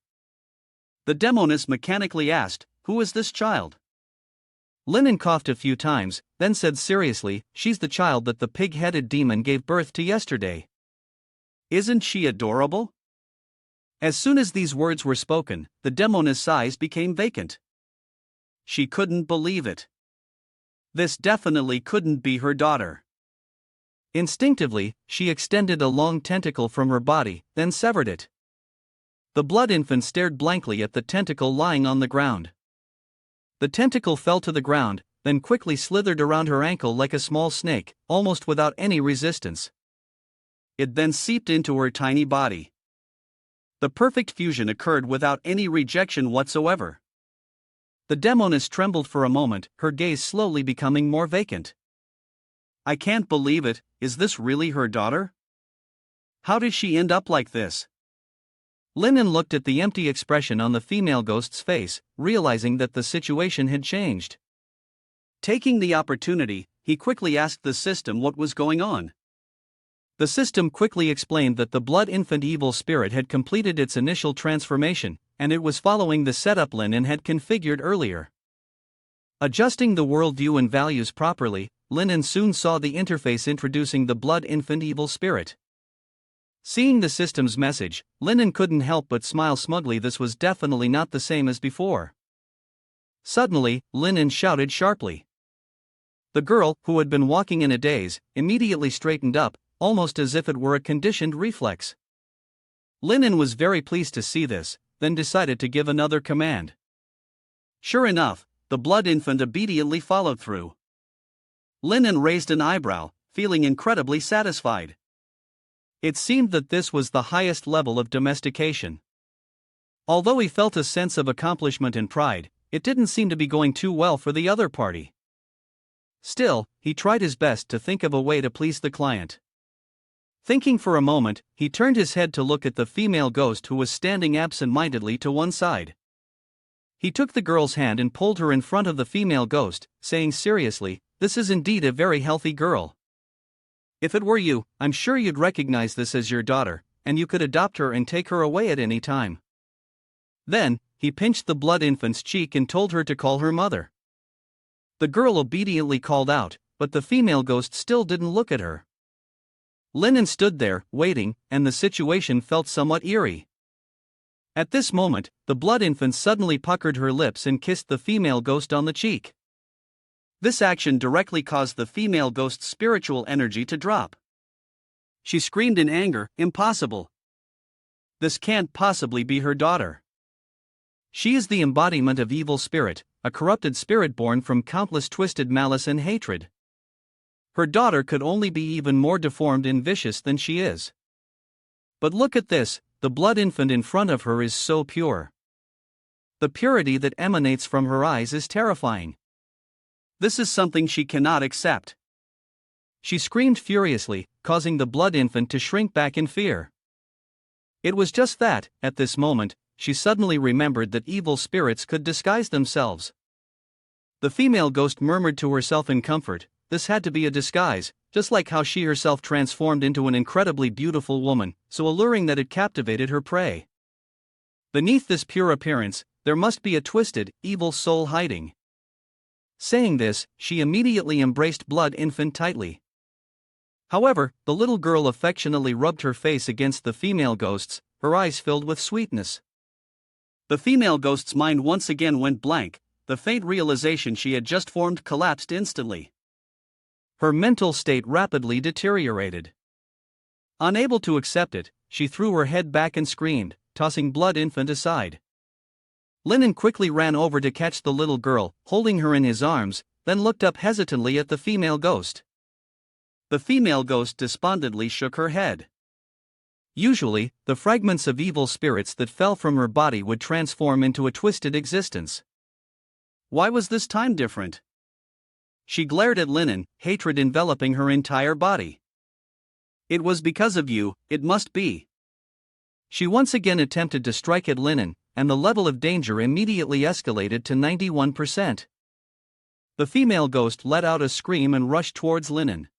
The demoness mechanically asked, "Who is this child?" Linen coughed a few times, then said seriously, "She's the child that the pig-headed demon gave birth to yesterday. Isn't she adorable?" As soon as these words were spoken, the demoness' eyes became vacant. She couldn't believe it. This definitely couldn't be her daughter. Instinctively, she extended a long tentacle from her body, then severed it. The blood infant stared blankly at the tentacle lying on the ground. The tentacle fell to the ground, then quickly slithered around her ankle like a small snake, almost without any resistance. It then seeped into her tiny body. The perfect fusion occurred without any rejection whatsoever. The demoness trembled for a moment, her gaze slowly becoming more vacant. "I can't believe it, is this really her daughter? How did she end up like this?" Linen looked at the empty expression on the female ghost's face, realizing that the situation had changed. Taking the opportunity, he quickly asked the system what was going on. The system quickly explained that the blood infant evil spirit had completed its initial transformation, and it was following the setup Linen had configured earlier. Adjusting the worldview and values properly, Linen soon saw the interface introducing the blood infant evil spirit. Seeing the system's message, Linen couldn't help but smile smugly. This was definitely not the same as before. Suddenly, Linen shouted sharply. The girl, who had been walking in a daze, immediately straightened up, almost as if it were a conditioned reflex. Linen was very pleased to see this, then decided to give another command. Sure enough, the blood infant obediently followed through. Linen raised an eyebrow, feeling incredibly satisfied. It seemed that this was the highest level of domestication. Although he felt a sense of accomplishment and pride, it didn't seem to be going too well for the other party. Still, he tried his best to think of a way to please the client. Thinking for a moment, he turned his head to look at the female ghost who was standing absent-mindedly to one side. He took the girl's hand and pulled her in front of the female ghost, saying seriously, "This is indeed a very healthy girl. If it were you, I'm sure you'd recognize this as your daughter, and you could adopt her and take her away at any time." Then, he pinched the blood infant's cheek and told her to call her mother. The girl obediently called out, but the female ghost still didn't look at her. Linen stood there, waiting, and the situation felt somewhat eerie. At this moment, the blood infant suddenly puckered her lips and kissed the female ghost on the cheek. This action directly caused the female ghost's spiritual energy to drop. She screamed in anger, "Impossible! This can't possibly be her daughter. She is the embodiment of evil spirit, a corrupted spirit born from countless twisted malice and hatred. Her daughter could only be even more deformed and vicious than she is. But look at this, the blood infant in front of her is so pure. The purity that emanates from her eyes is terrifying. This is something she cannot accept." She screamed furiously, causing the blood infant to shrink back in fear. It was just that, at this moment, she suddenly remembered that evil spirits could disguise themselves. The female ghost murmured to herself in comfort, this had to be a disguise, just like how she herself transformed into an incredibly beautiful woman, so alluring that it captivated her prey. Beneath this pure appearance, there must be a twisted, evil soul hiding. Saying this, she immediately embraced blood infant tightly. However, the little girl affectionately rubbed her face against the female ghost's, her eyes filled with sweetness. The female ghost's mind once again went blank, the faint realization she had just formed collapsed instantly. Her mental state rapidly deteriorated. Unable to accept it, she threw her head back and screamed, tossing blood infant aside. Linen quickly ran over to catch the little girl, holding her in his arms, then looked up hesitantly at the female ghost. The female ghost despondently shook her head. Usually, the fragments of evil spirits that fell from her body would transform into a twisted existence. Why was this time different? She glared at Linen, hatred enveloping her entire body. "It was because of you, it must be." She once again attempted to strike at Linen, and the level of danger immediately escalated to 91%. The female ghost let out a scream and rushed towards Linen.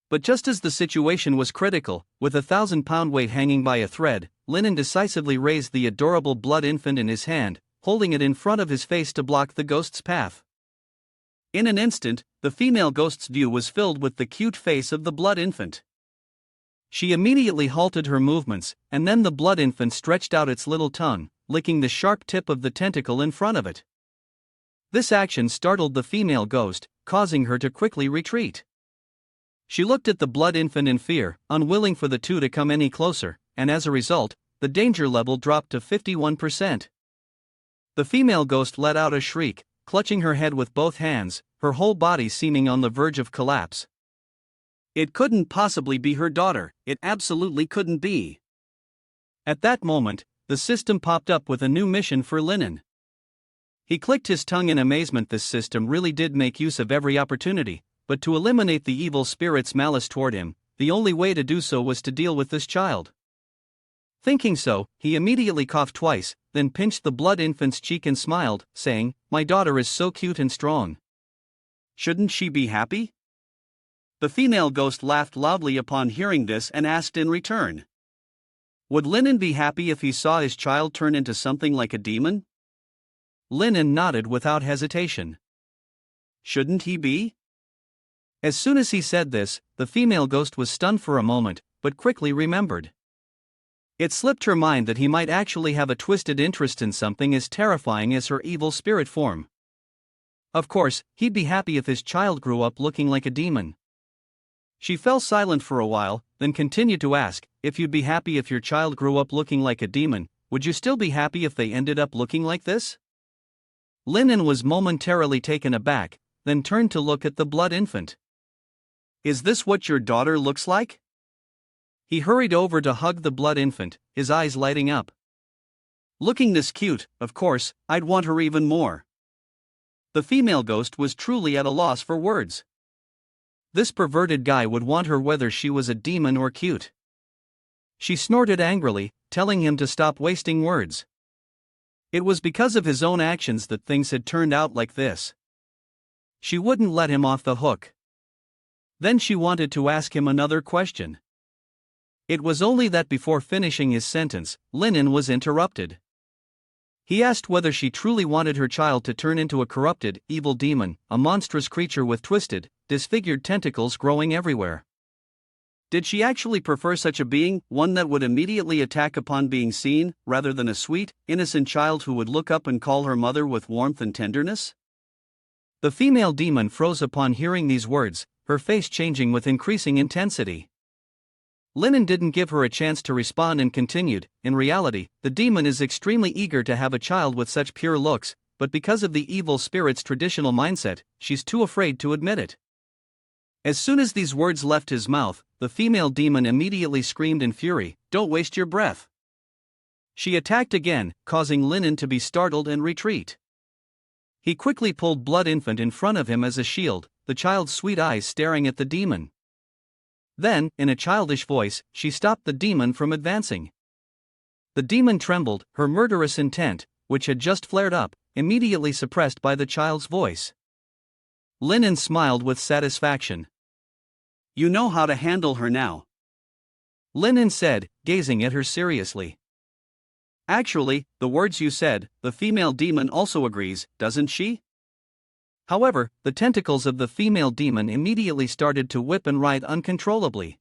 But just as the situation was critical, with a 1,000-pound weight hanging by a thread, Linen decisively raised the adorable blood infant in his hand, holding it in front of his face to block the ghost's path. In an instant, the female ghost's view was filled with the cute face of the blood infant. She immediately halted her movements, and then the blood infant stretched out its little tongue, licking the sharp tip of the tentacle in front of it. This action startled the female ghost, causing her to quickly retreat. She looked at the blood infant in fear, unwilling for the two to come any closer, and as a result, the danger level dropped to 51%. The female ghost let out a shriek, clutching her head with both hands, her whole body seeming on the verge of collapse. It couldn't possibly be her daughter, it absolutely couldn't be. At that moment, the system popped up with a new mission for Linen. He clicked his tongue in amazement. This system really did make use of every opportunity, but to eliminate the evil spirit's malice toward him, the only way to do so was to deal with this child. Thinking so, he immediately coughed twice, then pinched the blood infant's cheek and smiled, saying, "My daughter is so cute and strong. Shouldn't she be happy?" The female ghost laughed loudly upon hearing this and asked in return, "Would Linen be happy if he saw his child turn into something like a demon?" Linen nodded without hesitation. "Shouldn't he be?" As soon as he said this, the female ghost was stunned for a moment, but quickly remembered. It slipped her mind that he might actually have a twisted interest in something as terrifying as her evil spirit form. Of course, he'd be happy if his child grew up looking like a demon. She fell silent for a while, then continued to ask, if you'd be happy if your child grew up looking like a demon, would you still be happy if they ended up looking like this? Linen was momentarily taken aback, then turned to look at the blood infant. Is this what your daughter looks like? He hurried over to hug the blood infant, his eyes lighting up. Looking this cute, of course, I'd want her even more. The female ghost was truly at a loss for words. This perverted guy would want her whether she was a demon or cute. She snorted angrily, telling him to stop wasting words. It was because of his own actions that things had turned out like this. She wouldn't let him off the hook. Then she wanted to ask him another question. It was only that before finishing his sentence, Linen was interrupted. He asked whether she truly wanted her child to turn into a corrupted, evil demon, a monstrous creature with twisted, disfigured tentacles growing everywhere. Did she actually prefer such a being, one that would immediately attack upon being seen, rather than a sweet, innocent child who would look up and call her mother with warmth and tenderness? The female demon froze upon hearing these words, her face changing with increasing intensity. Linen didn't give her a chance to respond and continued, in reality, the demon is extremely eager to have a child with such pure looks, but because of the evil spirit's traditional mindset, she's too afraid to admit it. As soon as these words left his mouth, the female demon immediately screamed in fury, "Don't waste your breath!" She attacked again, causing Linen to be startled and retreat. He quickly pulled blood infant in front of him as a shield, the child's sweet eyes staring at the demon. Then, in a childish voice, she stopped the demon from advancing. The demon trembled, her murderous intent, which had just flared up, immediately suppressed by the child's voice. Linen smiled with satisfaction. "You know how to handle her now," Linen said, gazing at her seriously. "Actually, the words you said, the female demon also agrees, doesn't she?" However, the tentacles of the female demon immediately started to whip and writhe uncontrollably.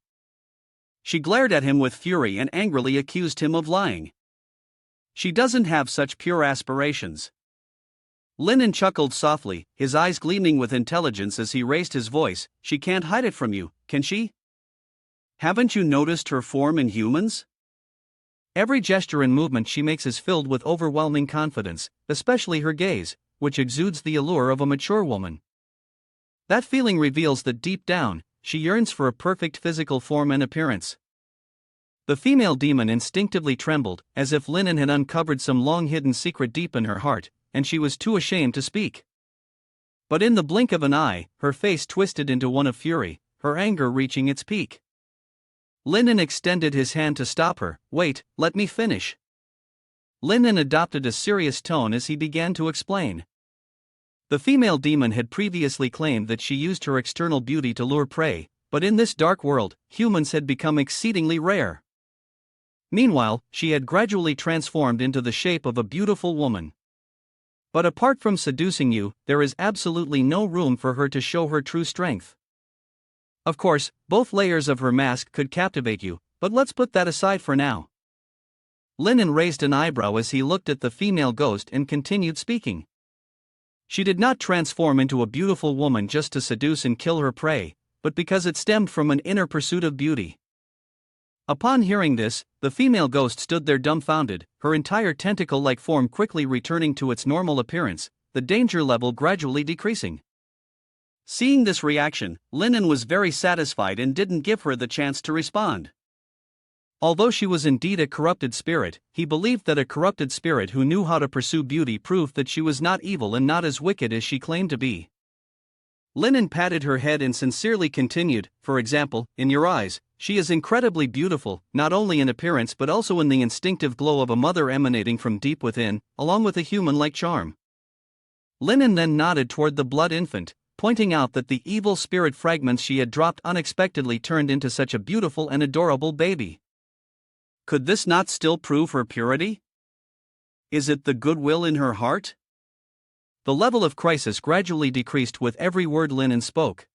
She glared at him with fury and angrily accused him of lying. "She doesn't have such pure aspirations." Linen chuckled softly, his eyes gleaming with intelligence as he raised his voice. "She can't hide it from you, can she? Haven't you noticed her form in humans? Every gesture and movement she makes is filled with overwhelming confidence, especially her gaze, which exudes the allure of a mature woman. That feeling reveals that deep down, she yearns for a perfect physical form and appearance." The female demon instinctively trembled, as if Linen had uncovered some long-hidden secret deep in her heart, and she was too ashamed to speak. But in the blink of an eye, her face twisted into one of fury, her anger reaching its peak. Linen extended his hand to stop her. "Wait, let me finish." Linen adopted a serious tone as he began to explain. The female demon had previously claimed that she used her external beauty to lure prey, but in this dark world, humans had become exceedingly rare. Meanwhile, she had gradually transformed into the shape of a beautiful woman. But apart from seducing you, there is absolutely no room for her to show her true strength. Of course, both layers of her mask could captivate you, but let's put that aside for now. Linen raised an eyebrow as he looked at the female ghost and continued speaking. She did not transform into a beautiful woman just to seduce and kill her prey, but because it stemmed from an inner pursuit of beauty. Upon hearing this, the female ghost stood there dumbfounded, her entire tentacle-like form quickly returning to its normal appearance, the danger level gradually decreasing. Seeing this reaction, Linen was very satisfied and didn't give her the chance to respond. Although she was indeed a corrupted spirit, he believed that a corrupted spirit who knew how to pursue beauty proved that she was not evil and not as wicked as she claimed to be. Linen patted her head and sincerely continued, "For example, in your eyes, she is incredibly beautiful, not only in appearance but also in the instinctive glow of a mother emanating from deep within, along with a human-like charm." Linen then nodded toward the blood infant, pointing out that the evil spirit fragments she had dropped unexpectedly turned into such a beautiful and adorable baby. Could this not still prove her purity? Is it the goodwill in her heart? The level of crisis gradually decreased with every word Linen spoke.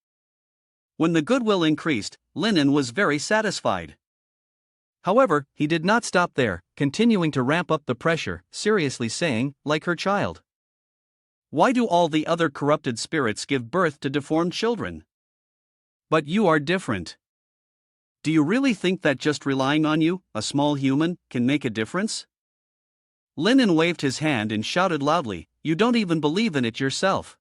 When the goodwill increased, Linen was very satisfied. However, he did not stop there, continuing to ramp up the pressure, seriously saying, "Like her child. Why do all the other corrupted spirits give birth to deformed children? But you are different. Do you really think that just relying on you, a small human, can make a difference? Linen waved his hand and shouted loudly, "You don't even believe in it yourself.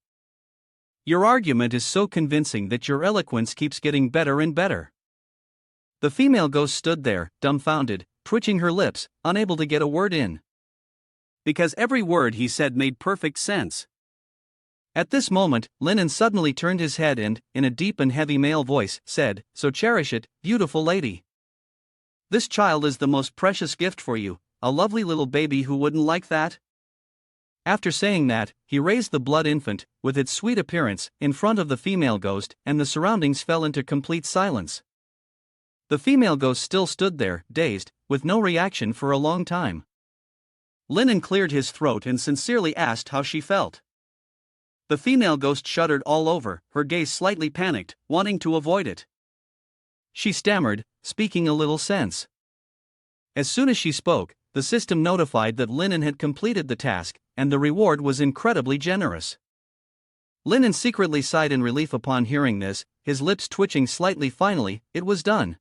Your argument is so convincing that your eloquence keeps getting better and better." The female ghost stood there, dumbfounded, twitching her lips, unable to get a word in. Because every word he said made perfect sense. At this moment, Linen suddenly turned his head and, in a deep and heavy male voice, said, "So cherish it, beautiful lady. This child is the most precious gift for you, a lovely little baby who wouldn't like that?" After saying that, he raised the blood infant, with its sweet appearance, in front of the female ghost, and the surroundings fell into complete silence. The female ghost still stood there, dazed, with no reaction for a long time. Linen cleared his throat and sincerely asked how she felt. The female ghost shuddered all over, her gaze slightly panicked, wanting to avoid it. She stammered, speaking a little sense. As soon as she spoke, the system notified that Linen had completed the task, and the reward was incredibly generous. Linen secretly sighed in relief upon hearing this, his lips twitching slightly. Finally, it was done.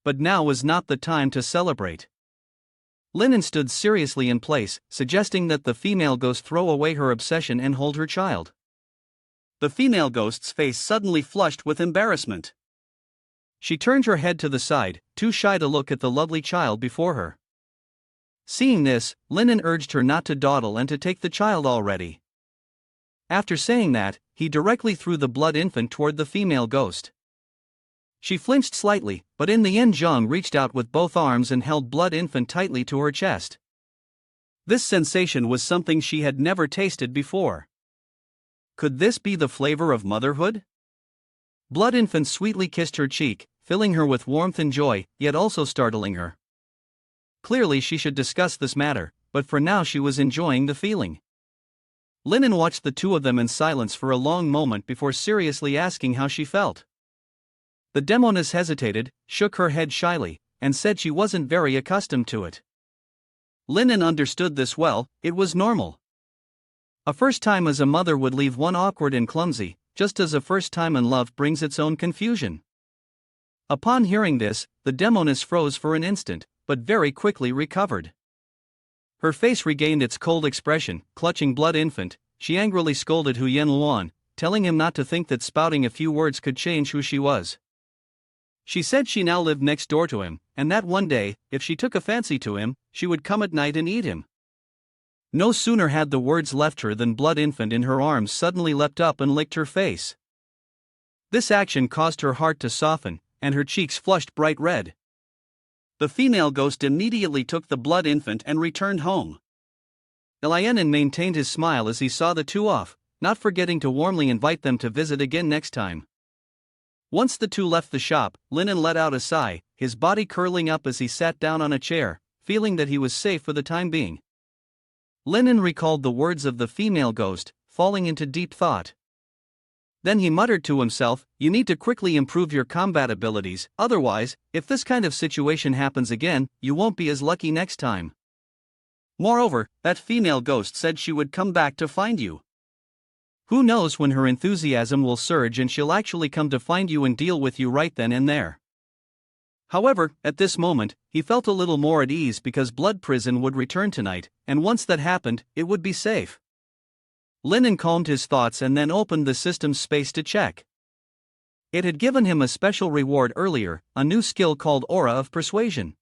But now was not the time to celebrate. Linen stood seriously in place, suggesting that the female ghost throw away her obsession and hold her child. The female ghost's face suddenly flushed with embarrassment. She turned her head to the side, too shy to look at the lovely child before her. Seeing this, Linen urged her not to dawdle and to take the child already. After saying that, he directly threw the blood infant toward the female ghost. She flinched slightly, but in the end Zhang reached out with both arms and held blood infant tightly to her chest. This sensation was something she had never tasted before. Could this be the flavor of motherhood? Blood infant sweetly kissed her cheek, filling her with warmth and joy, yet also startling her. Clearly she should discuss this matter, but for now she was enjoying the feeling. Linen watched the two of them in silence for a long moment before seriously asking how she felt. The demoness hesitated, shook her head shyly, and said she wasn't very accustomed to it. Linen understood this well, it was normal. A first time as a mother would leave one awkward and clumsy, just as a first time in love brings its own confusion. Upon hearing this, the demoness froze for an instant, but very quickly recovered. Her face regained its cold expression. Clutching blood infant, she angrily scolded Hu Yanluan, telling him not to think that spouting a few words could change who she was. She said she now lived next door to him, and that one day, if she took a fancy to him, she would come at night and eat him. No sooner had the words left her than blood infant in her arms suddenly leapt up and licked her face. This action caused her heart to soften, and her cheeks flushed bright red. The female ghost immediately took the blood infant and returned home. Elianin maintained his smile as he saw the two off, not forgetting to warmly invite them to visit again next time. Once the two left the shop, Linen let out a sigh, his body curling up as he sat down on a chair, feeling that he was safe for the time being. Linen recalled the words of the female ghost, falling into deep thought. Then he muttered to himself, "You need to quickly improve your combat abilities, otherwise, if this kind of situation happens again, you won't be as lucky next time. Moreover, that female ghost said she would come back to find you. Who knows when her enthusiasm will surge and she'll actually come to find you and deal with you right then and there." However, at this moment, he felt a little more at ease because Blood Prison would return tonight, and once that happened, it would be safe. Linen calmed his thoughts and then opened the system's space to check. It had given him a special reward earlier, a new skill called Aura of Persuasion.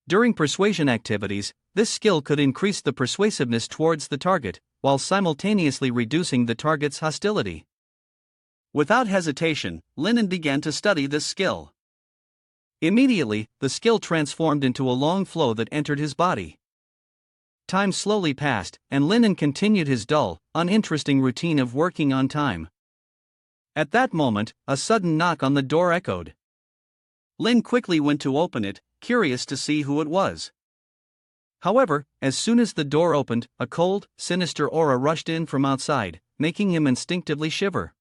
During persuasion activities, this skill could increase the persuasiveness towards the target, while simultaneously reducing the target's hostility. Without hesitation, Linen began to study this skill. Immediately, the skill transformed into a long flow that entered his body. Time slowly passed, and Linen continued his dull, uninteresting routine of working on time. At that moment, a sudden knock on the door echoed. Lin quickly went to open it, curious to see who it was. However, as soon as the door opened, a cold, sinister aura rushed in from outside, making him instinctively shiver.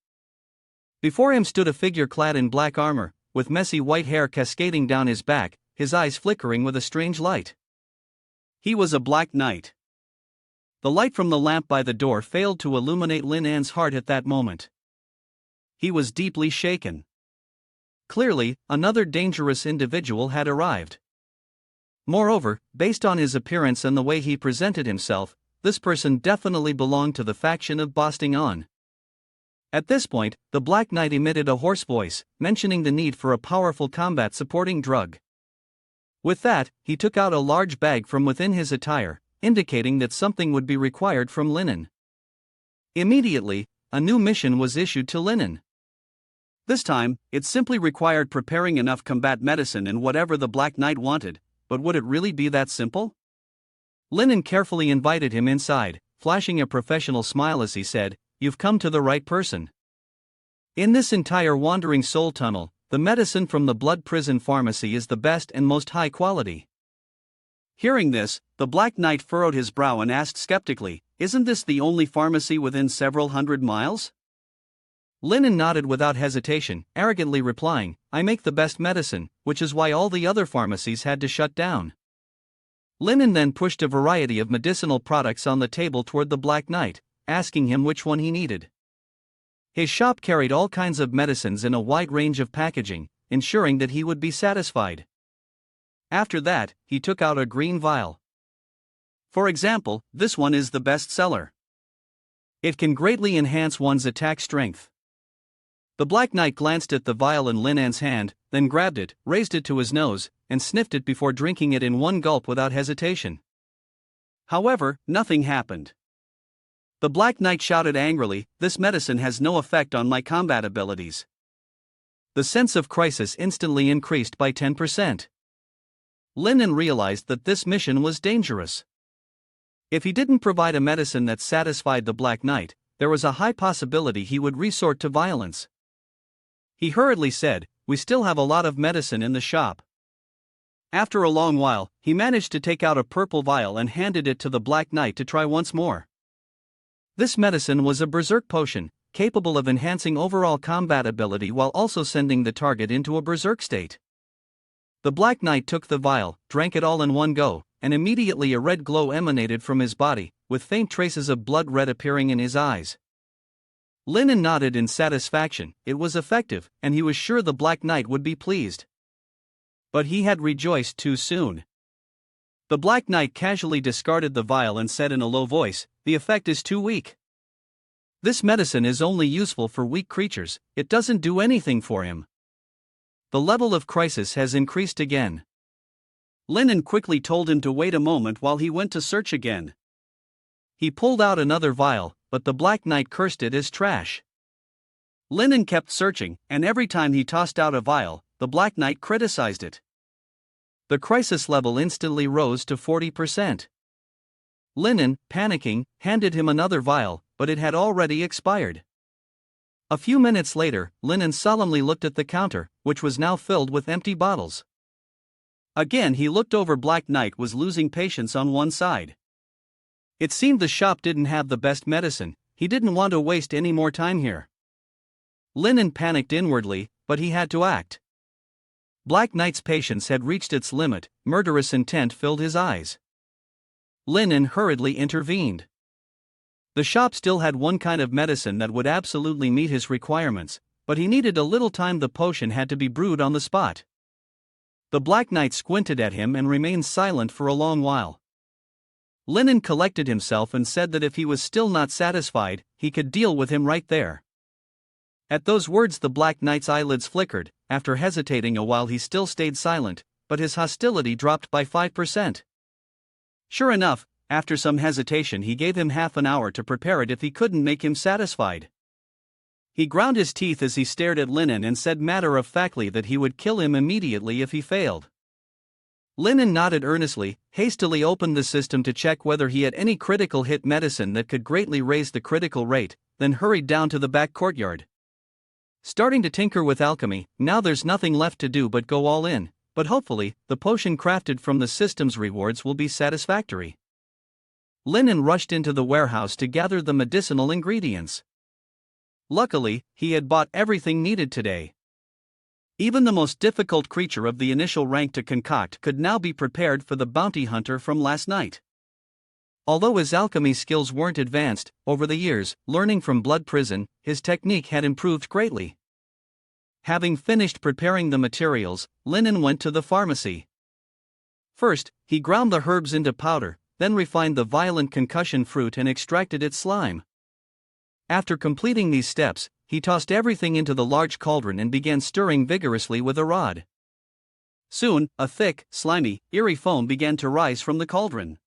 Before him stood a figure clad in black armor, with messy white hair cascading down his back, his eyes flickering with a strange light. He was a black knight. The light from the lamp by the door failed to illuminate Lin An's heart at that moment. He was deeply shaken. Clearly, another dangerous individual had arrived. Moreover, based on his appearance and the way he presented himself, this person definitely belonged to the faction of Bosting On. At this point, the Black Knight emitted a hoarse voice, mentioning the need for a powerful combat-supporting drug. With that, he took out a large bag from within his attire, indicating that something would be required from Linen. Immediately, a new mission was issued to Linen. This time, it simply required preparing enough combat medicine and whatever the Black Knight wanted, but would it really be that simple? Linen carefully invited him inside, flashing a professional smile as he said, "You've come to the right person. In this entire wandering soul tunnel, the medicine from the Blood Prison Pharmacy is the best and most high quality." Hearing this, the Black Knight furrowed his brow and asked skeptically, "Isn't this the only pharmacy within several hundred miles?" Linen nodded without hesitation, arrogantly replying, "I make the best medicine, which is why all the other pharmacies had to shut down." Linen then pushed a variety of medicinal products on the table toward the Black Knight, asking him which one he needed. His shop carried all kinds of medicines in a wide range of packaging, ensuring that he would be satisfied. After that, he took out a green vial. For example, this one is the best seller. It can greatly enhance one's attack strength. The Black Knight glanced at the vial in Linen's hand, then grabbed it, raised it to his nose, and sniffed it before drinking it in one gulp without hesitation. However, nothing happened. The Black Knight shouted angrily, "This medicine has no effect on my combat abilities." The sense of crisis instantly increased by 10%. Linen realized that this mission was dangerous. If he didn't provide a medicine that satisfied the Black Knight, there was a high possibility he would resort to violence. He hurriedly said, "We still have a lot of medicine in the shop." After a long while, he managed to take out a purple vial and handed it to the Black Knight to try once more. This medicine was a berserk potion, capable of enhancing overall combat ability while also sending the target into a berserk state. The Black Knight took the vial, drank it all in one go, and immediately a red glow emanated from his body, with faint traces of blood red appearing in his eyes. Linen nodded in satisfaction. It was effective, and he was sure the Black Knight would be pleased. But he had rejoiced too soon. The Black Knight casually discarded the vial and said in a low voice, "The effect is too weak. This medicine is only useful for weak creatures, it doesn't do anything for him." The level of crisis has increased again. Linen quickly told him to wait a moment while he went to search again. He pulled out another vial, but the Black Knight cursed it as trash. Linen kept searching, and every time he tossed out a vial, the Black Knight criticized it. The crisis level instantly rose to 40%. Linen, panicking, handed him another vial, but it had already expired. A few minutes later, Linen solemnly looked at the counter, which was now filled with empty bottles. Again he looked over. Black Knight was losing patience on one side. It seemed the shop didn't have the best medicine, he didn't want to waste any more time here. Linen panicked inwardly, but he had to act. Black Knight's patience had reached its limit, murderous intent filled his eyes. Linen hurriedly intervened. The shop still had one kind of medicine that would absolutely meet his requirements, but he needed a little time. The potion had to be brewed on the spot. The Black Knight squinted at him and remained silent for a long while. Linen collected himself and said that if he was still not satisfied, he could deal with him right there. At those words the Black Knight's eyelids flickered. After hesitating a while he still stayed silent, but his hostility dropped by 5%. Sure enough, after some hesitation he gave him half an hour to prepare it if he couldn't make him satisfied. He ground his teeth as he stared at Linen and said matter-of-factly that he would kill him immediately if he failed. Linen nodded earnestly, hastily opened the system to check whether he had any critical hit medicine that could greatly raise the critical rate, then hurried down to the back courtyard. Starting to tinker with alchemy, now there's nothing left to do but go all in, but hopefully, the potion crafted from the system's rewards will be satisfactory. Linen rushed into the warehouse to gather the medicinal ingredients. Luckily, he had bought everything needed today. Even the most difficult creature of the initial rank to concoct could now be prepared for the bounty hunter from last night. Although his alchemy skills weren't advanced, over the years, learning from Blood Prison, his technique had improved greatly. Having finished preparing the materials, Linen went to the pharmacy. First, he ground the herbs into powder, then refined the violent concussion fruit and extracted its slime. After completing these steps, he tossed everything into the large cauldron and began stirring vigorously with a rod. Soon, a thick, slimy, eerie foam began to rise from the cauldron.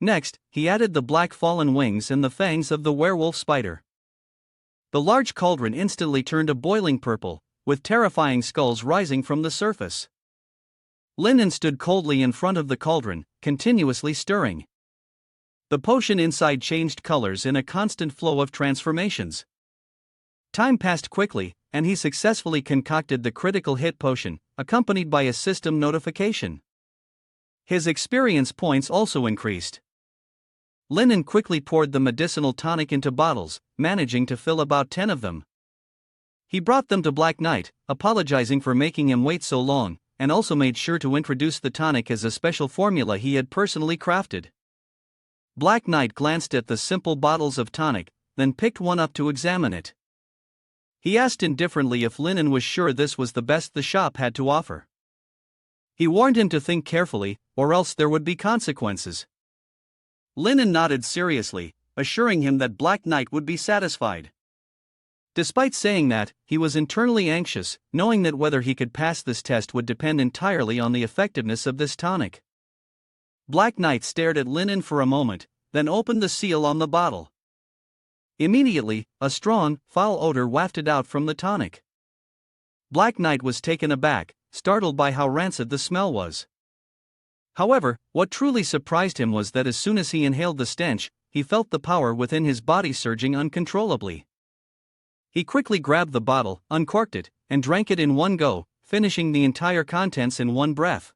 Next, he added the black fallen wings and the fangs of the werewolf spider. The large cauldron instantly turned a boiling purple, with terrifying skulls rising from the surface. Linen stood coldly in front of the cauldron, continuously stirring. The potion inside changed colors in a constant flow of transformations. Time passed quickly, and he successfully concocted the critical hit potion, accompanied by a system notification. His experience points also increased. Linen quickly poured the medicinal tonic into bottles, managing to fill about 10 of them. He brought them to Black Knight, apologizing for making him wait so long, and also made sure to introduce the tonic as a special formula he had personally crafted. Black Knight glanced at the simple bottles of tonic, then picked one up to examine it. He asked indifferently if Linen was sure this was the best the shop had to offer. He warned him to think carefully, or else there would be consequences. Linen nodded seriously, assuring him that Black Knight would be satisfied. Despite saying that, he was internally anxious, knowing that whether he could pass this test would depend entirely on the effectiveness of this tonic. Black Knight stared at Linen for a moment, then opened the seal on the bottle. Immediately, a strong, foul odor wafted out from the tonic. Black Knight was taken aback, startled by how rancid the smell was. However, what truly surprised him was that as soon as he inhaled the stench, he felt the power within his body surging uncontrollably. He quickly grabbed the bottle, uncorked it, and drank it in one go, finishing the entire contents in one breath.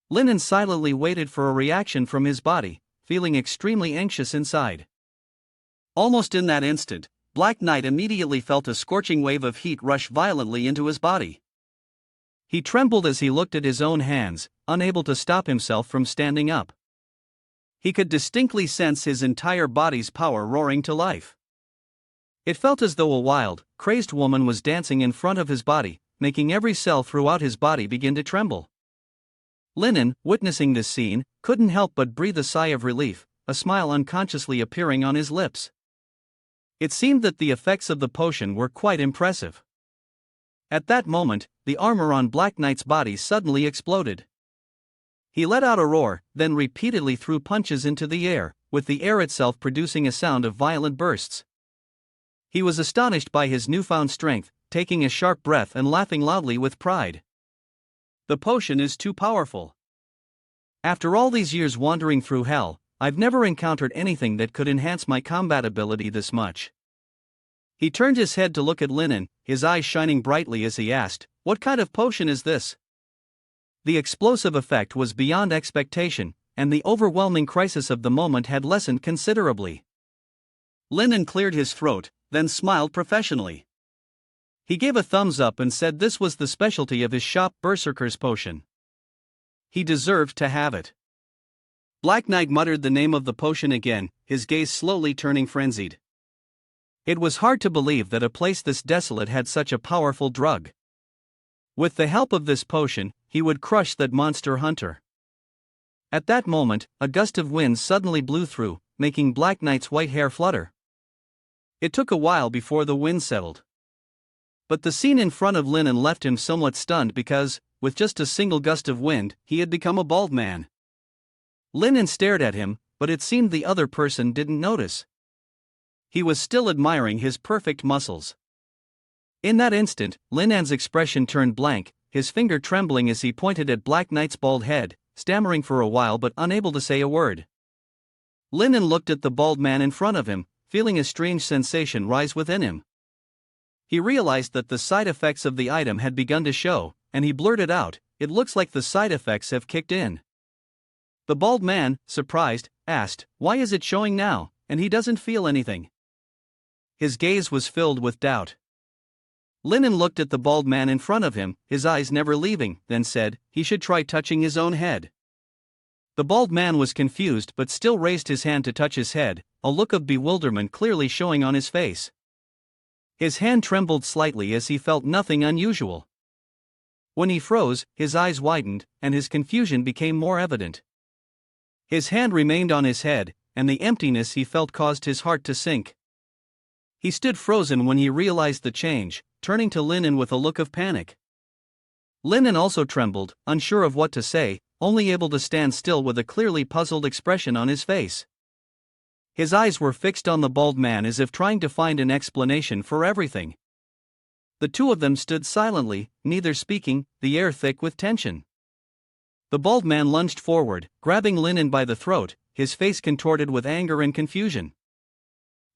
Linen silently waited for a reaction from his body, feeling extremely anxious inside. Almost in that instant, Black Knight immediately felt a scorching wave of heat rush violently into his body. He trembled as he looked at his own hands, unable to stop himself from standing up. He could distinctly sense his entire body's power roaring to life. It felt as though a wild, crazed woman was dancing in front of his body, making every cell throughout his body begin to tremble. Linen, witnessing this scene, couldn't help but breathe a sigh of relief, a smile unconsciously appearing on his lips. It seemed that the effects of the potion were quite impressive. At that moment, the armor on Black Knight's body suddenly exploded. He let out a roar, then repeatedly threw punches into the air, with the air itself producing a sound of violent bursts. He was astonished by his newfound strength, taking a sharp breath and laughing loudly with pride. The potion is too powerful. After all these years wandering through hell, I've never encountered anything that could enhance my combat ability this much. He turned his head to look at Linen, his eyes shining brightly as he asked, "What kind of potion is this?" The explosive effect was beyond expectation, and the overwhelming crisis of the moment had lessened considerably. Linen cleared his throat, then smiled professionally. He gave a thumbs up and said this was the specialty of his shop, Berserker's Potion. He deserved to have it. Black Knight muttered the name of the potion again, his gaze slowly turning frenzied. It was hard to believe that a place this desolate had such a powerful drug. With the help of this potion, he would crush that monster hunter. At that moment, a gust of wind suddenly blew through, making Black Knight's white hair flutter. It took a while before the wind settled. But the scene in front of Linen left him somewhat stunned because, with just a single gust of wind, he had become a bald man. Linen stared at him, but it seemed the other person didn't notice. He was still admiring his perfect muscles. In that instant, Linen's expression turned blank, his finger trembling as he pointed at Black Knight's bald head, stammering for a while but unable to say a word. Linen looked at the bald man in front of him, feeling a strange sensation rise within him. He realized that the side effects of the item had begun to show, and he blurted out, "It looks like the side effects have kicked in." The bald man, surprised, asked, "Why is it showing now, and he doesn't feel anything?" His gaze was filled with doubt. Linen looked at the bald man in front of him, his eyes never leaving, then said, he should try touching his own head. The bald man was confused but still raised his hand to touch his head, a look of bewilderment clearly showing on his face. His hand trembled slightly as he felt nothing unusual. When he froze, his eyes widened, and his confusion became more evident. His hand remained on his head, and the emptiness he felt caused his heart to sink. He stood frozen when he realized the change, turning to Linen with a look of panic. Linen also trembled, unsure of what to say, only able to stand still with a clearly puzzled expression on his face. His eyes were fixed on the bald man as if trying to find an explanation for everything. The two of them stood silently, neither speaking, the air thick with tension. The bald man lunged forward, grabbing Linen by the throat, his face contorted with anger and confusion.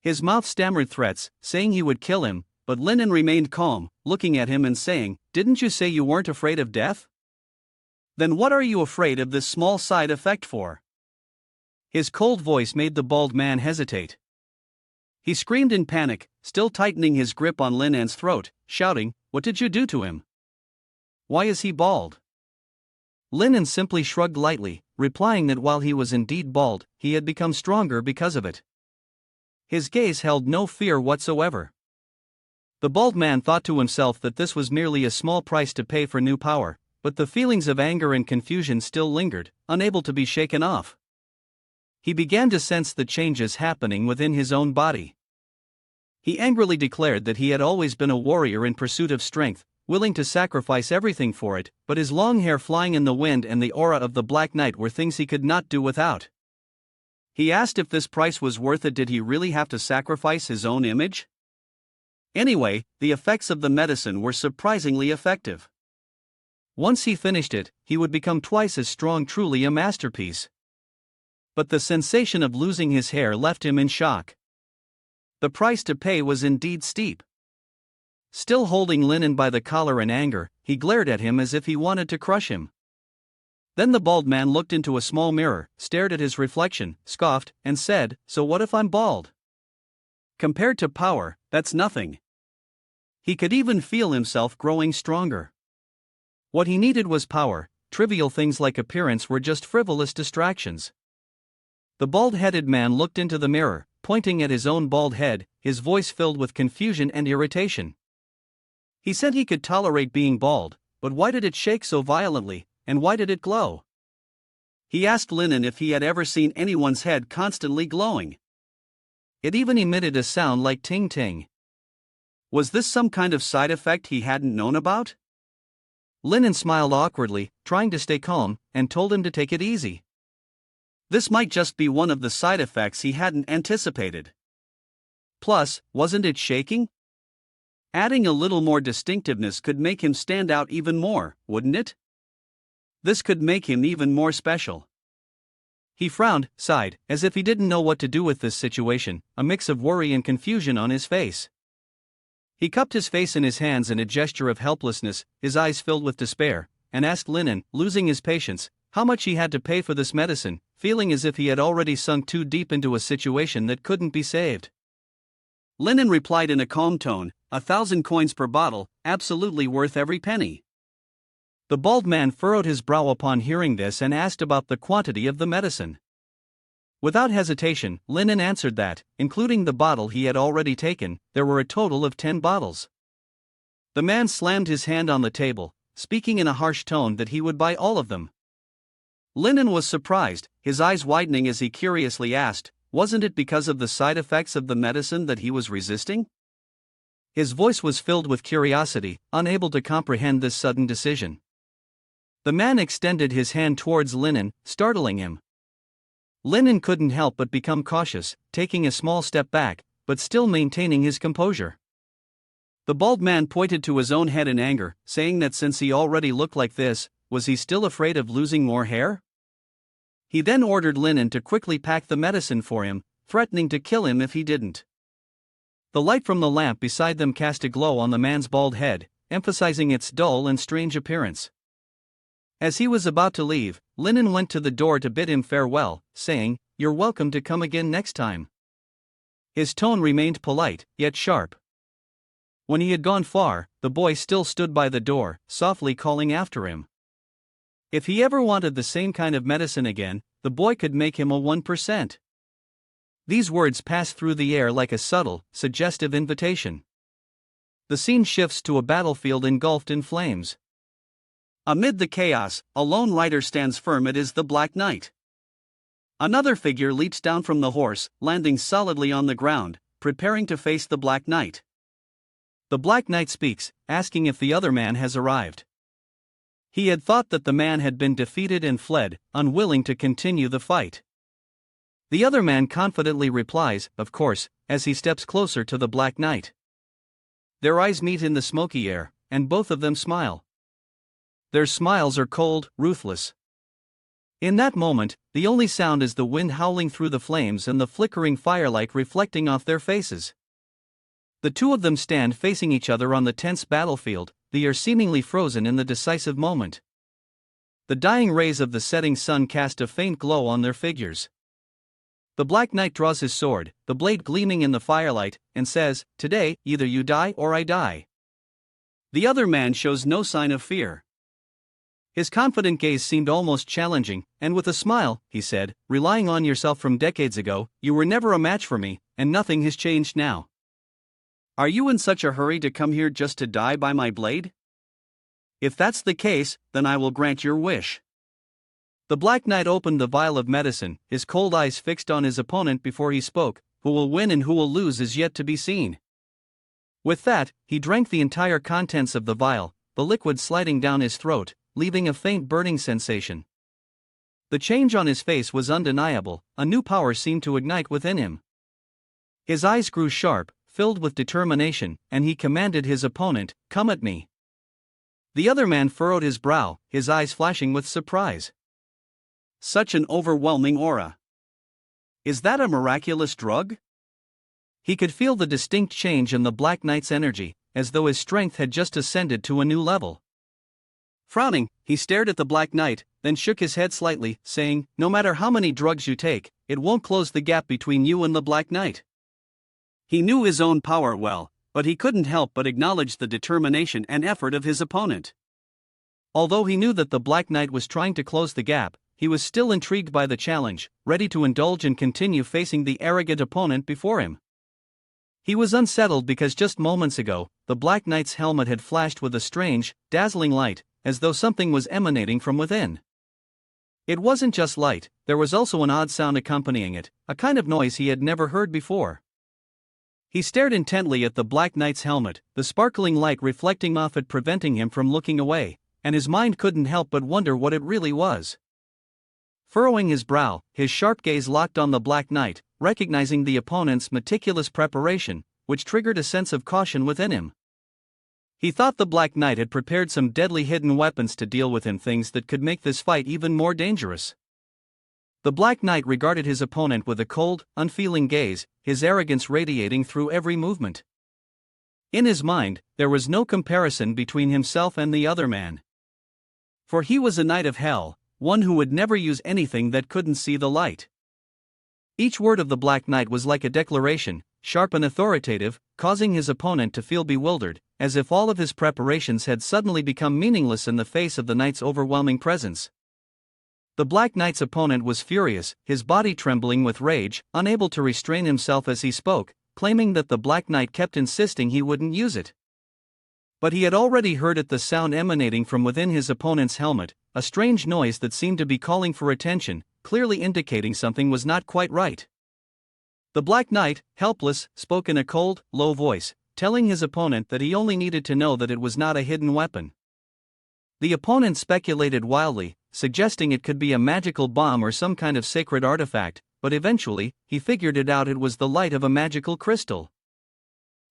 His mouth stammered threats, saying he would kill him, but Linen remained calm, looking at him and saying, "Didn't you say you weren't afraid of death? Then what are you afraid of this small side effect for?" His cold voice made the bald man hesitate. He screamed in panic, still tightening his grip on Linen's throat, shouting, "What did you do to him? Why is he bald?" Linen simply shrugged lightly, replying that while he was indeed bald, he had become stronger because of it. His gaze held no fear whatsoever. The bald man thought to himself that this was merely a small price to pay for new power, but the feelings of anger and confusion still lingered, unable to be shaken off. He began to sense the changes happening within his own body. He angrily declared that he had always been a warrior in pursuit of strength, willing to sacrifice everything for it, but his long hair flying in the wind and the aura of the Black Knight were things he could not do without. He asked if this price was worth it. Did he really have to sacrifice his own image? Anyway, the effects of the medicine were surprisingly effective. Once he finished it, he would become twice as strong, truly a masterpiece. But the sensation of losing his hair left him in shock. The price to pay was indeed steep. Still holding Linen by the collar in anger, he glared at him as if he wanted to crush him. Then the bald man looked into a small mirror, stared at his reflection, scoffed, and said, "So what if I'm bald? Compared to power, that's nothing." He could even feel himself growing stronger. What he needed was power. Trivial things like appearance were just frivolous distractions. The bald-headed man looked into the mirror, pointing at his own bald head, his voice filled with confusion and irritation. He said he could tolerate being bald, but why did it shake so violently, and why did it glow? He asked Linen if he had ever seen anyone's head constantly glowing. It even emitted a sound like ting-ting. Was this some kind of side effect he hadn't known about? Linen smiled awkwardly, trying to stay calm, and told him to take it easy. This might just be one of the side effects he hadn't anticipated. Plus, wasn't it shaking? Adding a little more distinctiveness could make him stand out even more, wouldn't it? This could make him even more special. He frowned, sighed, as if he didn't know what to do with this situation, a mix of worry and confusion on his face. He cupped his face in his hands in a gesture of helplessness, his eyes filled with despair, and asked Linen, losing his patience, how much he had to pay for this medicine, feeling as if he had already sunk too deep into a situation that couldn't be saved. Linen replied in a calm tone, 1,000 coins per bottle, absolutely worth every penny. The bald man furrowed his brow upon hearing this and asked about the quantity of the medicine. Without hesitation, Linen answered that, including the bottle he had already taken, there were a total of 10 bottles. The man slammed his hand on the table, speaking in a harsh tone that he would buy all of them. Linen was surprised, his eyes widening as he curiously asked, wasn't it because of the side effects of the medicine that he was resisting? His voice was filled with curiosity, unable to comprehend this sudden decision. The man extended his hand towards Linen, startling him. Linen couldn't help but become cautious, taking a small step back, but still maintaining his composure. The bald man pointed to his own head in anger, saying that since he already looked like this, was he still afraid of losing more hair? He then ordered Linen to quickly pack the medicine for him, threatening to kill him if he didn't. The light from the lamp beside them cast a glow on the man's bald head, emphasizing its dull and strange appearance. As he was about to leave, Linen went to the door to bid him farewell, saying, "You're welcome to come again next time." His tone remained polite, yet sharp. When he had gone far, the boy still stood by the door, softly calling after him. If he ever wanted the same kind of medicine again, the boy could make him a 1%. These words passed through the air like a subtle, suggestive invitation. the scene shifts to a battlefield engulfed in flames. Amid the chaos, a lone rider stands firm. It is the Black Knight. Another figure leaps down from the horse, landing solidly on the ground, preparing to face the Black Knight. The Black Knight speaks, asking if the other man has arrived. He had thought that the man had been defeated and fled, unwilling to continue the fight. The other man confidently replies, of course, as he steps closer to the Black Knight. Their eyes meet in the smoky air, and both of them smile. Their smiles are cold, ruthless. In that moment, the only sound is the wind howling through the flames and the flickering firelight reflecting off their faces. The two of them stand facing each other on the tense battlefield, the air seemingly frozen in the decisive moment. The dying rays of the setting sun cast a faint glow on their figures. The Black Knight draws his sword, the blade gleaming in the firelight, and says, "Today, either you die or I die." The other man shows no sign of fear. His confident gaze seemed almost challenging, and with a smile, he said, "Relying on yourself from decades ago, you were never a match for me, and nothing has changed now. Are you in such a hurry to come here just to die by my blade? If that's the case, then I will grant your wish." The Black Knight opened the vial of medicine, his cold eyes fixed on his opponent before he spoke. Who will win and who will lose is yet to be seen. With that, he drank the entire contents of the vial, the liquid sliding down his throat, leaving a faint burning sensation. The change on his face was undeniable, a new power seemed to ignite within him. His eyes grew sharp, filled with determination, and he commanded his opponent, "Come at me." The other man furrowed his brow, his eyes flashing with surprise. Such an overwhelming aura. Is that a miraculous drug? He could feel the distinct change in the Black Knight's energy, as though his strength had just ascended to a new level. Frowning, he stared at the Black Knight, then shook his head slightly, saying, "No matter how many drugs you take, it won't close the gap between you and the Black Knight." He knew his own power well, but he couldn't help but acknowledge the determination and effort of his opponent. Although he knew that the Black Knight was trying to close the gap, he was still intrigued by the challenge, ready to indulge and continue facing the arrogant opponent before him. He was unsettled because just moments ago, the Black Knight's helmet had flashed with a strange, dazzling light, as though something was emanating from within. It wasn't just light, there was also an odd sound accompanying it, a kind of noise he had never heard before. He stared intently at the Black Knight's helmet, the sparkling light reflecting off it preventing him from looking away, and his mind couldn't help but wonder what it really was. Furrowing his brow, his sharp gaze locked on the Black Knight, recognizing the opponent's meticulous preparation, which triggered a sense of caution within him. He thought the Black Knight had prepared some deadly hidden weapons to deal with him, things that could make this fight even more dangerous. The Black Knight regarded his opponent with a cold, unfeeling gaze, his arrogance radiating through every movement. In his mind, there was no comparison between himself and the other man. For he was a knight of hell, one who would never use anything that couldn't see the light. Each word of the Black Knight was like a declaration, sharp and authoritative, causing his opponent to feel bewildered, as if all of his preparations had suddenly become meaningless in the face of the knight's overwhelming presence. The Black Knight's opponent was furious, his body trembling with rage, unable to restrain himself as he spoke, claiming that the Black Knight kept insisting he wouldn't use it. But he had already heard the sound emanating from within his opponent's helmet, a strange noise that seemed to be calling for attention, clearly indicating something was not quite right. The Black Knight, helpless, spoke in a cold, low voice, telling his opponent that he only needed to know that it was not a hidden weapon. The opponent speculated wildly, suggesting it could be a magical bomb or some kind of sacred artifact, but eventually, he figured it out: it was the light of a magical crystal.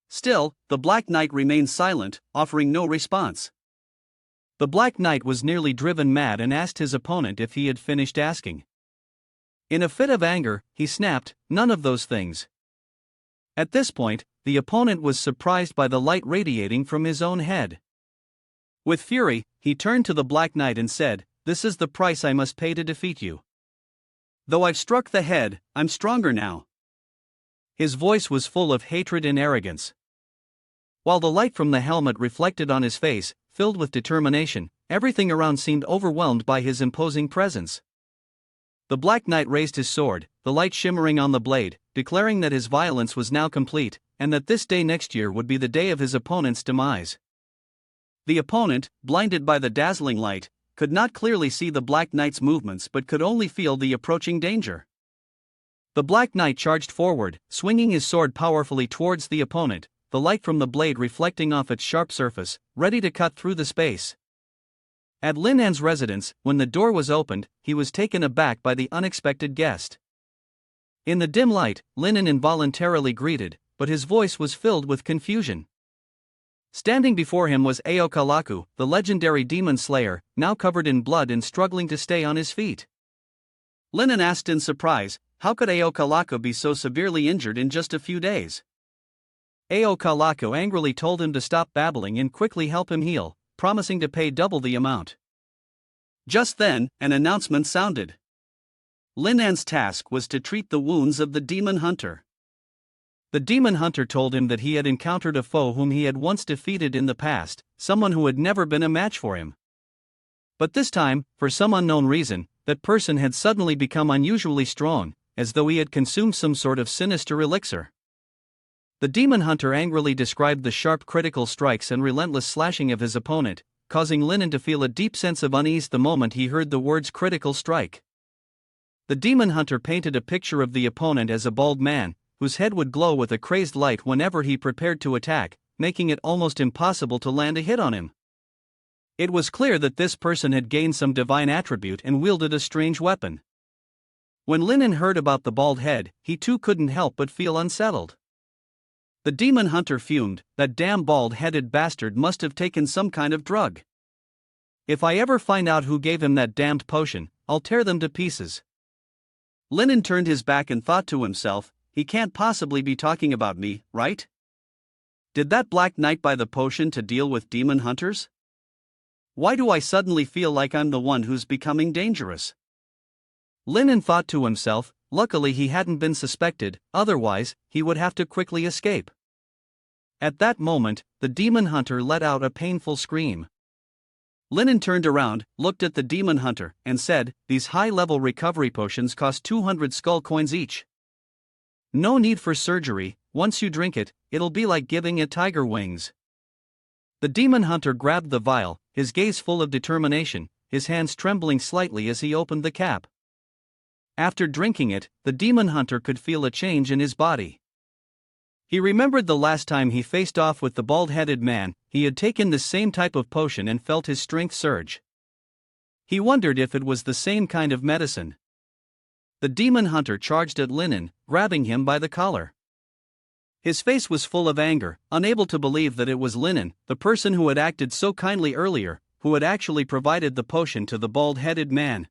Still, the Black Knight remained silent, offering no response. The Black Knight was nearly driven mad and asked his opponent if he had finished asking. In a fit of anger, he snapped, "None of those things." At this point, the opponent was surprised by the light radiating from his own head. With fury, he turned to the Black Knight and said, "This is the price I must pay to defeat you. Though I've struck the head, I'm stronger now." His voice was full of hatred and arrogance. While the light from the helmet reflected on his face, filled with determination, everything around seemed overwhelmed by his imposing presence. The Black Knight raised his sword, the light shimmering on the blade, declaring that his violence was now complete, and that this day next year would be the day of his opponent's demise. The opponent, blinded by the dazzling light, could not clearly see the Black Knight's movements but could only feel the approaching danger. The Black Knight charged forward, swinging his sword powerfully towards the opponent, the light from the blade reflecting off its sharp surface, ready to cut through the space. At Lin An's residence, when the door was opened, he was taken aback by the unexpected guest. In the dim light, Lin An involuntarily greeted, but his voice was filled with confusion. Standing before him was Aokalaku, the legendary demon slayer, now covered in blood and struggling to stay on his feet. Lin An asked in surprise, how could Aokalaku be so severely injured in just a few days? Aokalaku angrily told him to stop babbling and quickly help him heal, promising to pay double the amount. Just then, an announcement sounded. Lin An's task was to treat the wounds of the demon hunter. The demon hunter told him that he had encountered a foe whom he had once defeated in the past, someone who had never been a match for him. But this time, for some unknown reason, that person had suddenly become unusually strong, as though he had consumed some sort of sinister elixir. The demon hunter angrily described the sharp critical strikes and relentless slashing of his opponent, causing Lin An to feel a deep sense of unease the moment he heard the words critical strike. The demon hunter painted a picture of the opponent as a bald man, whose head would glow with a crazed light whenever he prepared to attack, making it almost impossible to land a hit on him. It was clear that this person had gained some divine attribute and wielded a strange weapon. When Lin An heard about the bald head, he too couldn't help but feel unsettled. The demon hunter fumed, that damn bald-headed bastard must have taken some kind of drug. If I ever find out who gave him that damned potion, I'll tear them to pieces. Lin An turned his back and thought to himself, he can't possibly be talking about me, right? Did that Black Knight buy the potion to deal with demon hunters? Why do I suddenly feel like I'm the one who's becoming dangerous? Lin An thought to himself, luckily he hadn't been suspected, otherwise, he would have to quickly escape. At that moment, the demon hunter let out a painful scream. Lin An turned around, looked at the demon hunter, and said, these high-level recovery potions cost 200 skull coins each. No need for surgery, once you drink it, it'll be like giving a tiger wings. The demon hunter grabbed the vial, his gaze full of determination, his hands trembling slightly as he opened the cap. After drinking it, the demon hunter could feel a change in his body. He remembered the last time he faced off with the bald-headed man, he had taken the same type of potion and felt his strength surge. He wondered if it was the same kind of medicine. The demon hunter charged at Lin An, grabbing him by the collar. His face was full of anger, unable to believe that it was Lin An, the person who had acted so kindly earlier, who had actually provided the potion to the bald-headed man.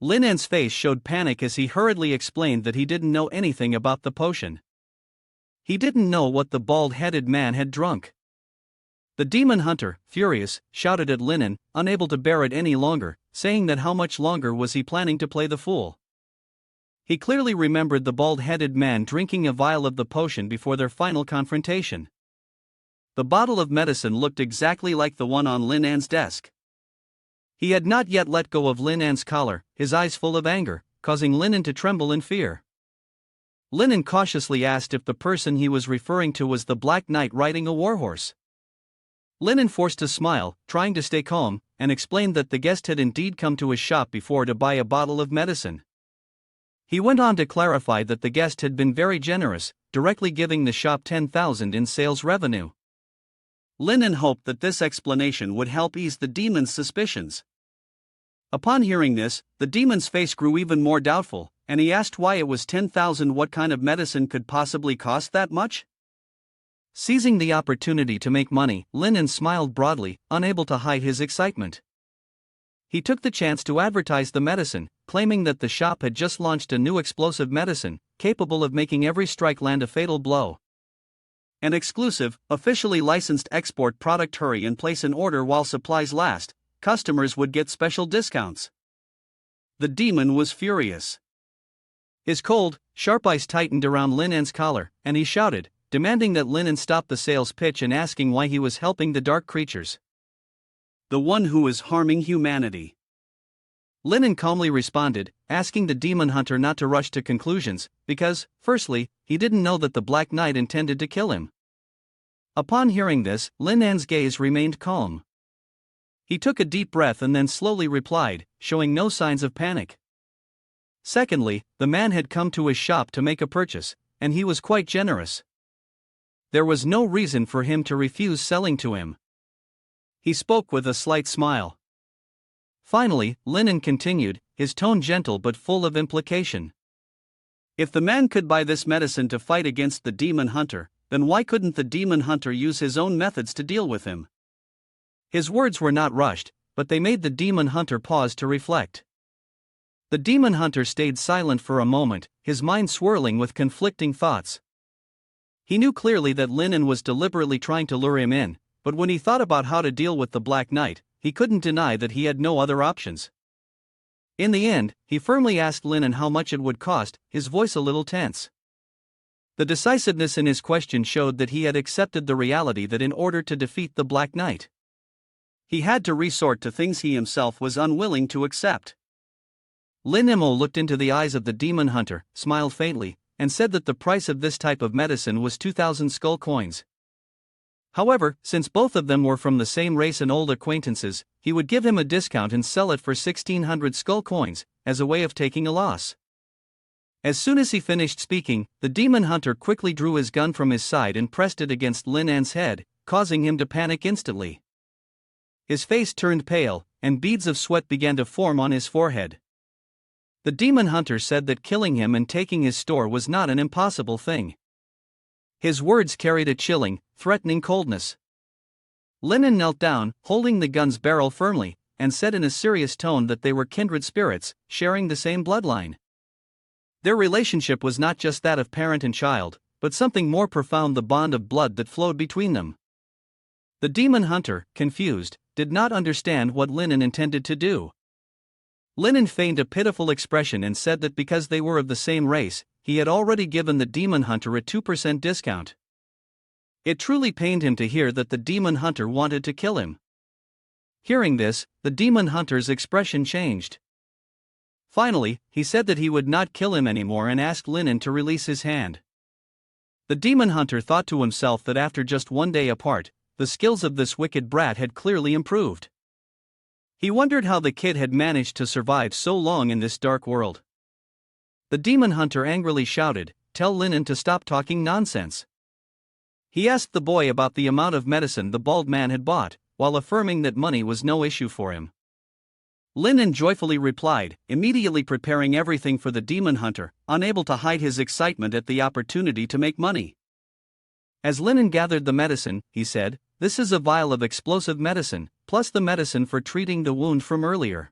Lin An's face showed panic as he hurriedly explained that he didn't know anything about the potion. He didn't know what the bald-headed man had drunk. The demon hunter, furious, shouted at Lin An, unable to bear it any longer, saying that how much longer was he planning to play the fool. He clearly remembered the bald-headed man drinking a vial of the potion before their final confrontation. The bottle of medicine looked exactly like the one on Lin An's desk. He had not yet let go of Lin An's collar, his eyes full of anger, causing Lin An to tremble in fear. Lin An cautiously asked if the person he was referring to was the Black Knight riding a warhorse. Lin An forced a smile, trying to stay calm, and explained that the guest had indeed come to his shop before to buy a bottle of medicine. He went on to clarify that the guest had been very generous, directly giving the shop 10,000 in sales revenue. Lin An hoped that this explanation would help ease the demon's suspicions. Upon hearing this, the demon's face grew even more doubtful, and he asked why it was 10,000. What kind of medicine could possibly cost that much? Seizing the opportunity to make money, Lin An smiled broadly, unable to hide his excitement. He took the chance to advertise the medicine, claiming that the shop had just launched a new explosive medicine, capable of making every strike land a fatal blow. An exclusive, officially licensed export product. Hurry and place an order while supplies last, customers would get special discounts. The demon was furious. His cold, sharp eyes tightened around Lin An's collar, and he shouted, demanding that Lin An stop the sales pitch and asking why he was helping the dark creatures. The one who is harming humanity. Linen calmly responded, asking the demon hunter not to rush to conclusions, because, firstly, he didn't know that the Black Knight intended to kill him. Upon hearing this, Linan's gaze remained calm. He took a deep breath and then slowly replied, showing no signs of panic. Secondly, the man had come to his shop to make a purchase, and he was quite generous. There was no reason for him to refuse selling to him. He spoke with a slight smile. Finally, Linen continued, his tone gentle but full of implication. If the man could buy this medicine to fight against the demon hunter, then why couldn't the demon hunter use his own methods to deal with him? His words were not rushed, but they made the demon hunter pause to reflect. The demon hunter stayed silent for a moment, his mind swirling with conflicting thoughts. He knew clearly that Linen was deliberately trying to lure him in, but when he thought about how to deal with the Black Knight, he couldn't deny that he had no other options. In the end, he firmly asked Linen how much it would cost, his voice a little tense. The decisiveness in his question showed that he had accepted the reality that in order to defeat the Black Knight, he had to resort to things he himself was unwilling to accept. Lin Imo looked into the eyes of the demon hunter, smiled faintly, and said that the price of this type of medicine was 2,000 skull coins. However, since both of them were from the same race and old acquaintances, he would give him a discount and sell it for 1,600 skull coins, as a way of taking a loss. As soon as he finished speaking, the demon hunter quickly drew his gun from his side and pressed it against Lin An's head, causing him to panic instantly. His face turned pale, and beads of sweat began to form on his forehead. The demon hunter said that killing him and taking his store was not an impossible thing. His words carried a chilling, threatening coldness. Linen knelt down, holding the gun's barrel firmly, and said in a serious tone that they were kindred spirits, sharing the same bloodline. Their relationship was not just that of parent and child, but something more profound, the bond of blood that flowed between them. The demon hunter, confused, did not understand what Linen intended to do. Linen feigned a pitiful expression and said that because they were of the same race, he had already given the demon hunter a 2% discount. It truly pained him to hear that the demon hunter wanted to kill him. Hearing this, the demon hunter's expression changed. Finally, he said that he would not kill him anymore and asked Linen to release his hand. The demon hunter thought to himself that after just one day apart, the skills of this wicked brat had clearly improved. He wondered how the kid had managed to survive so long in this dark world. The demon hunter angrily shouted, "Tell Linen to stop talking nonsense." He asked the boy about the amount of medicine the bald man had bought, while affirming that money was no issue for him. Linen joyfully replied, immediately preparing everything for the demon hunter, unable to hide his excitement at the opportunity to make money. As Linen gathered the medicine, he said, "This is a vial of explosive medicine, plus the medicine for treating the wound from earlier."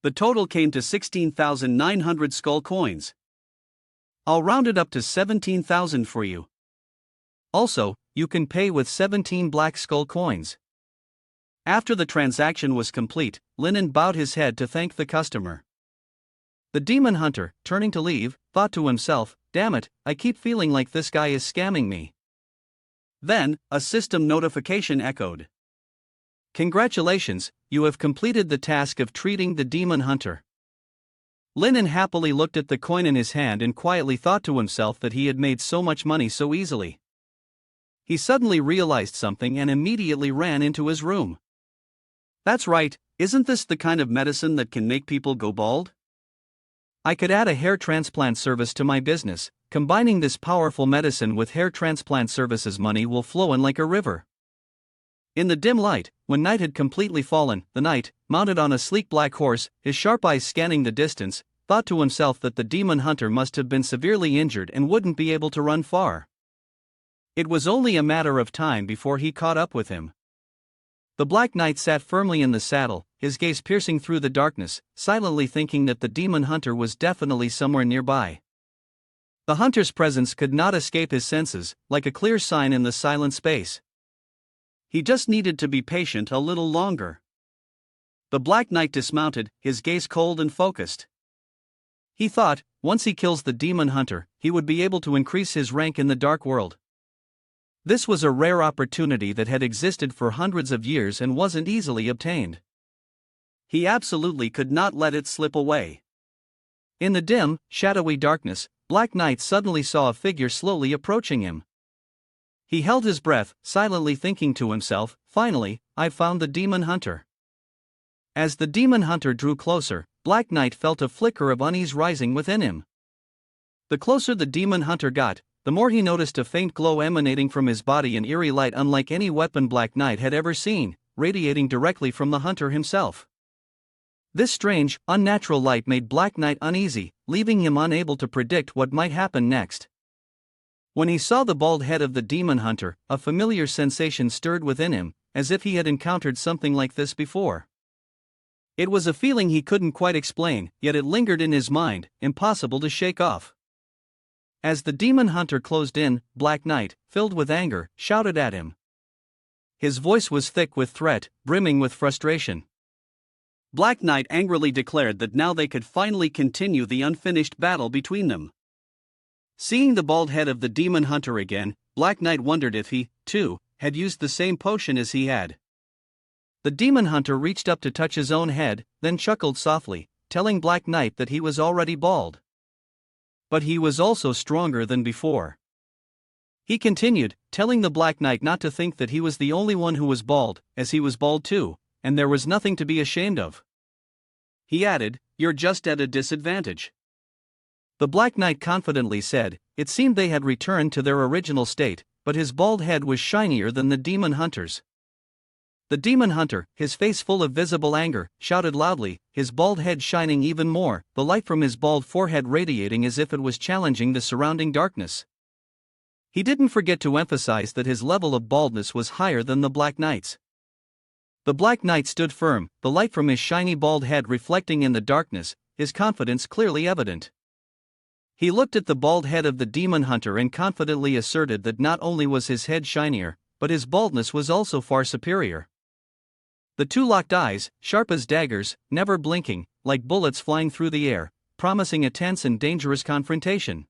The total came to 16,900 skull coins. "I'll round it up to 17,000 for you. Also, you can pay with 17 black skull coins." After the transaction was complete, Linen bowed his head to thank the customer. The demon hunter, turning to leave, thought to himself, "Damn it, I keep feeling like this guy is scamming me." Then, a system notification echoed. "Congratulations, you have completed the task of treating the demon hunter." Linen happily looked at the coin in his hand and quietly thought to himself that he had made so much money so easily. He suddenly realized something and immediately ran into his room. "That's right, isn't this the kind of medicine that can make people go bald? I could add a hair transplant service to my business. Combining this powerful medicine with hair transplant services, money will flow in like a river." In the dim light, when night had completely fallen, the knight, mounted on a sleek black horse, his sharp eyes scanning the distance, thought to himself that the demon hunter must have been severely injured and wouldn't be able to run far. It was only a matter of time before he caught up with him. The Black Knight sat firmly in the saddle, his gaze piercing through the darkness, silently thinking that the demon hunter was definitely somewhere nearby. The hunter's presence could not escape his senses, like a clear sign in the silent space. He just needed to be patient a little longer. The Black Knight dismounted, his gaze cold and focused. He thought, once he kills the demon hunter, he would be able to increase his rank in the dark world. This was a rare opportunity that had existed for hundreds of years and wasn't easily obtained. He absolutely could not let it slip away. In the dim, shadowy darkness, Black Knight suddenly saw a figure slowly approaching him. He held his breath, silently thinking to himself, "Finally, I've found the demon hunter." As the demon hunter drew closer, Black Knight felt a flicker of unease rising within him. The closer the demon hunter got, the more he noticed a faint glow emanating from his body, an eerie light unlike any weapon Black Knight had ever seen, radiating directly from the hunter himself. This strange, unnatural light made Black Knight uneasy, leaving him unable to predict what might happen next. When he saw the bald head of the demon hunter, a familiar sensation stirred within him, as if he had encountered something like this before. It was a feeling he couldn't quite explain, yet it lingered in his mind, impossible to shake off. As the demon hunter closed in, Black Knight, filled with anger, shouted at him. His voice was thick with threat, brimming with frustration. Black Knight angrily declared that now they could finally continue the unfinished battle between them. Seeing the bald head of the demon hunter again, Black Knight wondered if he, too, had used the same potion as he had. The demon hunter reached up to touch his own head, then chuckled softly, telling Black Knight that he was already bald. But he was also stronger than before. He continued, telling the Black Knight not to think that he was the only one who was bald, as he was bald too, and there was nothing to be ashamed of. He added, "You're just at a disadvantage." The Black Knight confidently said, it seemed they had returned to their original state, but his bald head was shinier than the demon hunter's. The demon hunter, his face full of visible anger, shouted loudly, his bald head shining even more, the light from his bald forehead radiating as if it was challenging the surrounding darkness. He didn't forget to emphasize that his level of baldness was higher than the Black Knight's. The Black Knight stood firm, the light from his shiny bald head reflecting in the darkness, his confidence clearly evident. He looked at the bald head of the demon hunter and confidently asserted that not only was his head shinier, but his baldness was also far superior. The two locked eyes, sharp as daggers, never blinking, like bullets flying through the air, promising a tense and dangerous confrontation.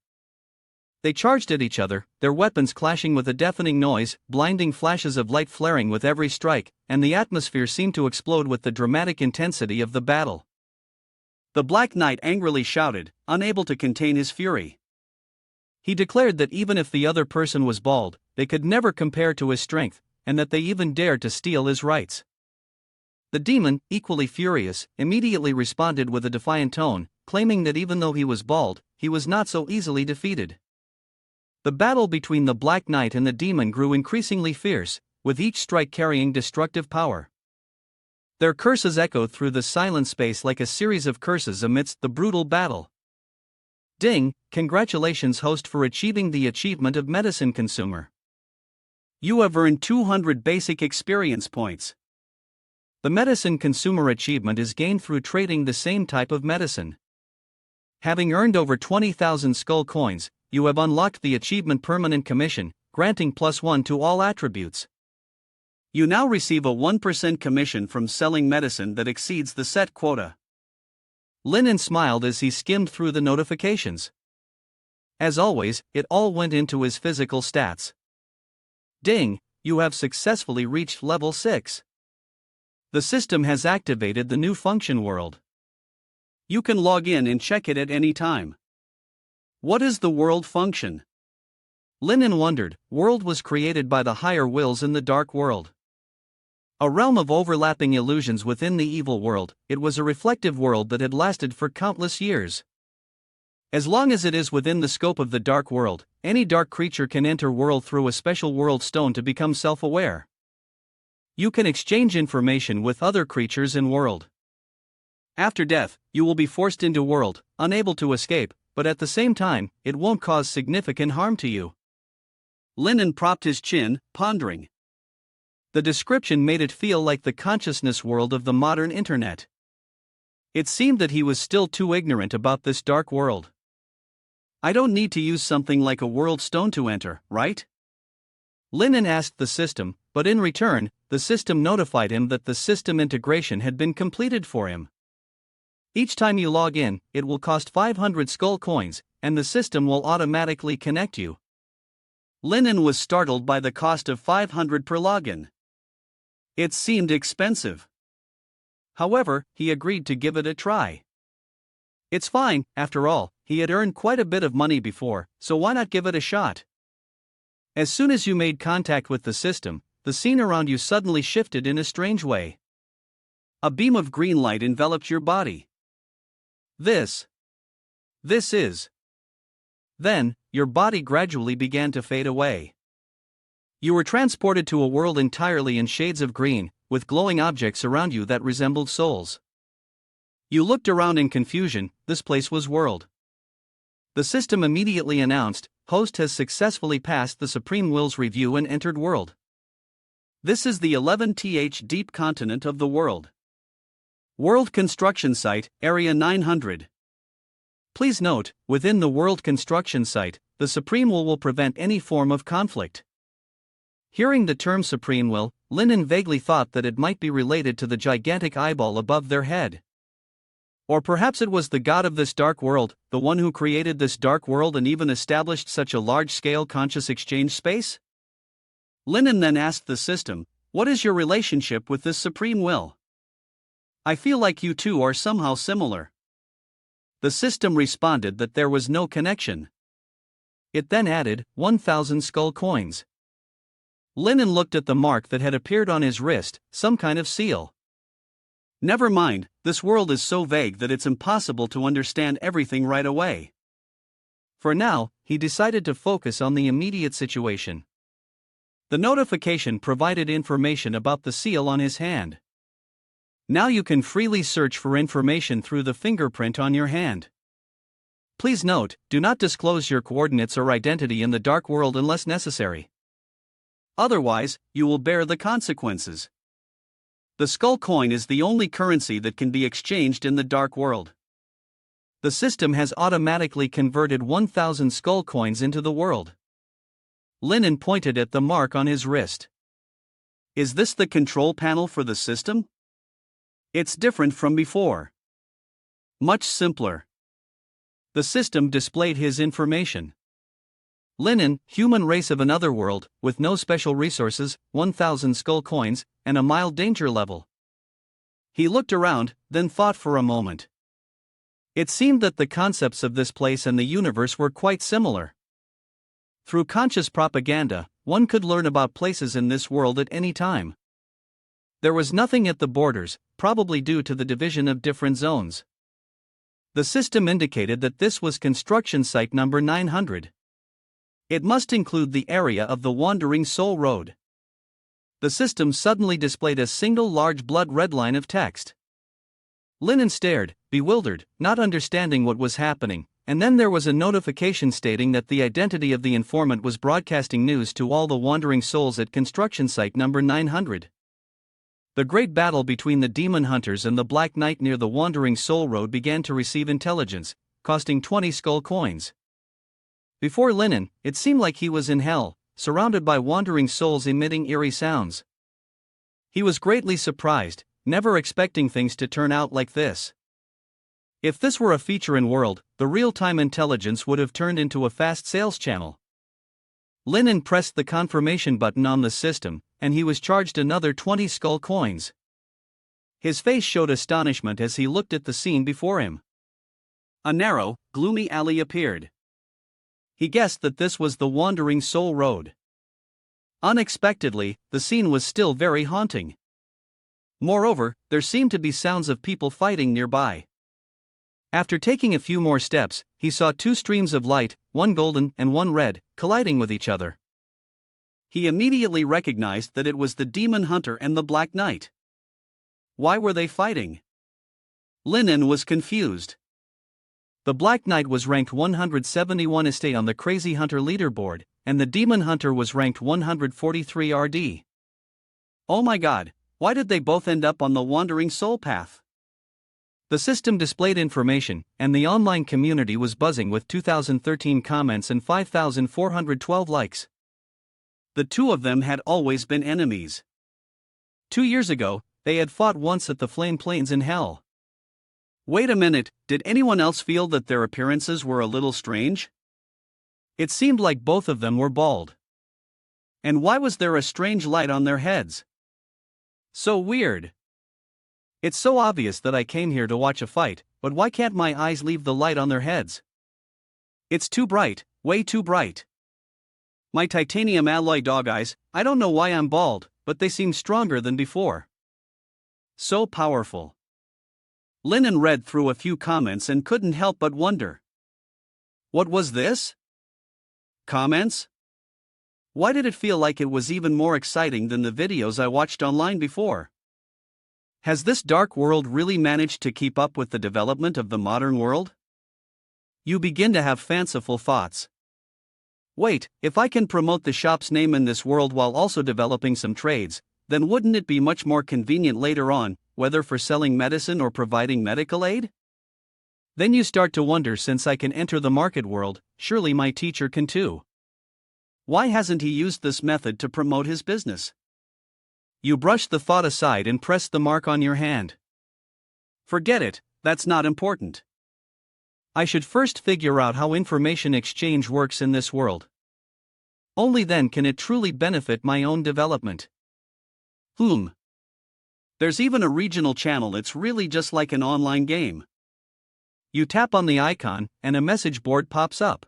They charged at each other, their weapons clashing with a deafening noise, blinding flashes of light flaring with every strike, and the atmosphere seemed to explode with the dramatic intensity of the battle. The Black Knight angrily shouted, unable to contain his fury. He declared that even if the other person was bald, they could never compare to his strength, and that they even dared to steal his rights. The demon, equally furious, immediately responded with a defiant tone, claiming that even though he was bald, he was not so easily defeated. The battle between the Black Knight and the demon grew increasingly fierce, with each strike carrying destructive power. Their curses echoed through the silent space like a series of curses amidst the brutal battle. Ding, congratulations host for achieving the achievement of medicine consumer. You have earned 200 basic experience points. The medicine consumer achievement is gained through trading the same type of medicine. Having earned over 20,000 skull coins, you have unlocked the achievement permanent commission, granting +1 to all attributes. You now receive a 1% commission from selling medicine that exceeds the set quota. Linen smiled as he skimmed through the notifications. As always, it all went into his physical stats. Ding, you have successfully reached level 6. The system has activated the new function world. You can log in and check it at any time. What is the world function? Linen wondered. World was created by the higher wills in the dark world. A realm of overlapping illusions within the evil world, it was a reflective world that had lasted for countless years. As long as it is within the scope of the dark world, any dark creature can enter world through a special world stone to become self-aware. You can exchange information with other creatures in world. After death, you will be forced into world, unable to escape, but at the same time, it won't cause significant harm to you. Linen propped his chin, pondering. The description made it feel like the consciousness world of the modern internet. It seemed that he was still too ignorant about this dark world. I don't need to use something like a world stone to enter, right? Linen asked the system, but in return, the system notified him that the system integration had been completed for him. Each time you log in, it will cost 500 skull coins, and the system will automatically connect you. Linen was startled by the cost of 500 per login. It seemed expensive. However, he agreed to give it a try. It's fine, after all, he had earned quite a bit of money before, so why not give it a shot? As soon as you made contact with the system, the scene around you suddenly shifted in a strange way. A beam of green light enveloped your body. This is. Then, your body gradually began to fade away. You were transported to a world entirely in shades of green, with glowing objects around you that resembled souls. You looked around in confusion. This place was world. The system immediately announced, host has successfully passed the Supreme Will's review and entered world. This is the 11th deep continent of the world. World construction site, area 900. Please note, within the world construction site, the Supreme Will prevent any form of conflict. Hearing the term Supreme Will, Linen vaguely thought that it might be related to the gigantic eyeball above their head. Or perhaps it was the god of this dark world, the one who created this dark world and even established such a large-scale conscious exchange space? Linen then asked the system, what is your relationship with this Supreme Will? I feel like you two are somehow similar. The system responded that there was no connection. It then added 1,000 skull coins. Linen looked at the mark that had appeared on his wrist, some kind of seal. Never mind, this world is so vague that it's impossible to understand everything right away. For now, he decided to focus on the immediate situation. The notification provided information about the seal on his hand. Now you can freely search for information through the fingerprint on your hand. Please note, do not disclose your coordinates or identity in the dark world unless necessary. Otherwise, you will bear the consequences. The skull coin is the only currency that can be exchanged in the dark world. The system has automatically converted 1,000 skull coins into the world. Linen pointed at the mark on his wrist. Is this the control panel for the system? It's different from before. Much simpler. The system displayed his information. Linen, human race of another world, with no special resources, 1,000 skull coins, and a mild danger level. He looked around, then thought for a moment. It seemed that the concepts of this place and the universe were quite similar. Through conscious propaganda, one could learn about places in this world at any time. There was nothing at the borders, probably due to the division of different zones. The system indicated that this was construction site number 900. It must include the area of the Wandering Soul Road. The system suddenly displayed a single large blood red line of text. Linen stared, bewildered, not understanding what was happening, and then there was a notification stating that the identity of the informant was broadcasting news to all the wandering souls at construction site number 900. The great battle between the demon hunters and the Black Knight near the Wandering Soul Road began to receive intelligence, costing 20 skull coins. Before Linen, it seemed like he was in hell, surrounded by wandering souls emitting eerie sounds. He was greatly surprised, never expecting things to turn out like this. If this were a feature in world, the real-time intelligence would have turned into a fast sales channel. Linen pressed the confirmation button on the system, and he was charged another 20 skull coins. His face showed astonishment as he looked at the scene before him. A narrow, gloomy alley appeared. He guessed that this was the Wandering Soul Road. Unexpectedly, the scene was still very haunting. Moreover, there seemed to be sounds of people fighting nearby. After taking a few more steps, he saw two streams of light, one golden and one red, colliding with each other. He immediately recognized that it was the demon hunter and the Black Knight. Why were they fighting? Linen was confused. The Black Knight was ranked 171 estate on the Crazy Hunter leaderboard, and the Demon Hunter was ranked 143 RD. Oh my god, why did they both end up on the Wandering Soul path? The system displayed information, and the online community was buzzing with 2,013 comments and 5,412 likes. The two of them had always been enemies. 2 years ago, they had fought once at the Flame Plains in Hell. Wait a minute, did anyone else feel that their appearances were a little strange? It seemed like both of them were bald. And why was there a strange light on their heads? So weird. It's so obvious that I came here to watch a fight, but why can't my eyes leave the light on their heads? It's too bright, way too bright. My titanium alloy dog eyes, I don't know why I'm bald, but they seem stronger than before. So powerful. Linen read through a few comments and couldn't help but wonder. What was this? Comments? Why did it feel like it was even more exciting than the videos I watched online before? Has this dark world really managed to keep up with the development of the modern world? You begin to have fanciful thoughts. Wait, if I can promote the shop's name in this world while also developing some trades, then wouldn't it be much more convenient later on, whether for selling medicine or providing medical aid? Then you start to wonder, since I can enter the market world, surely my teacher can too. Why hasn't he used this method to promote his business? You brush the thought aside and press the mark on your hand. Forget it, that's not important. I should first figure out how information exchange works in this world. Only then can it truly benefit my own development. There's even a regional channel. It's really just like an online game. You tap on the icon, and a message board pops up.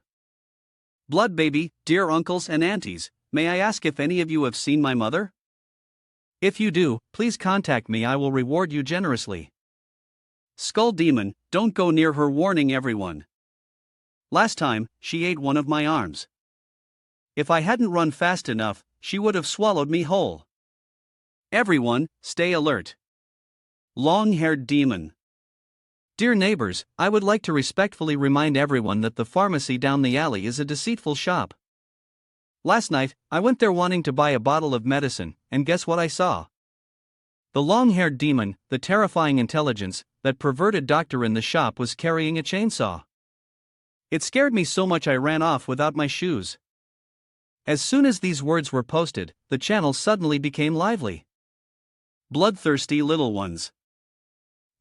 Blood baby, dear uncles and aunties, may I ask if any of you have seen my mother? If you do, please contact me. I will reward you generously. Skull demon, don't go near her, warning everyone. Last time, she ate one of my arms. If I hadn't run fast enough, she would have swallowed me whole. Everyone, stay alert. Long-haired demon. Dear neighbors, I would like to respectfully remind everyone that the pharmacy down the alley is a deceitful shop. Last night, I went there wanting to buy a bottle of medicine, and guess what I saw? The long-haired demon, the terrifying intelligence, that perverted doctor in the shop was carrying a chainsaw. It scared me so much I ran off without my shoes. As soon as these words were posted, the channel suddenly became lively. Bloodthirsty little ones.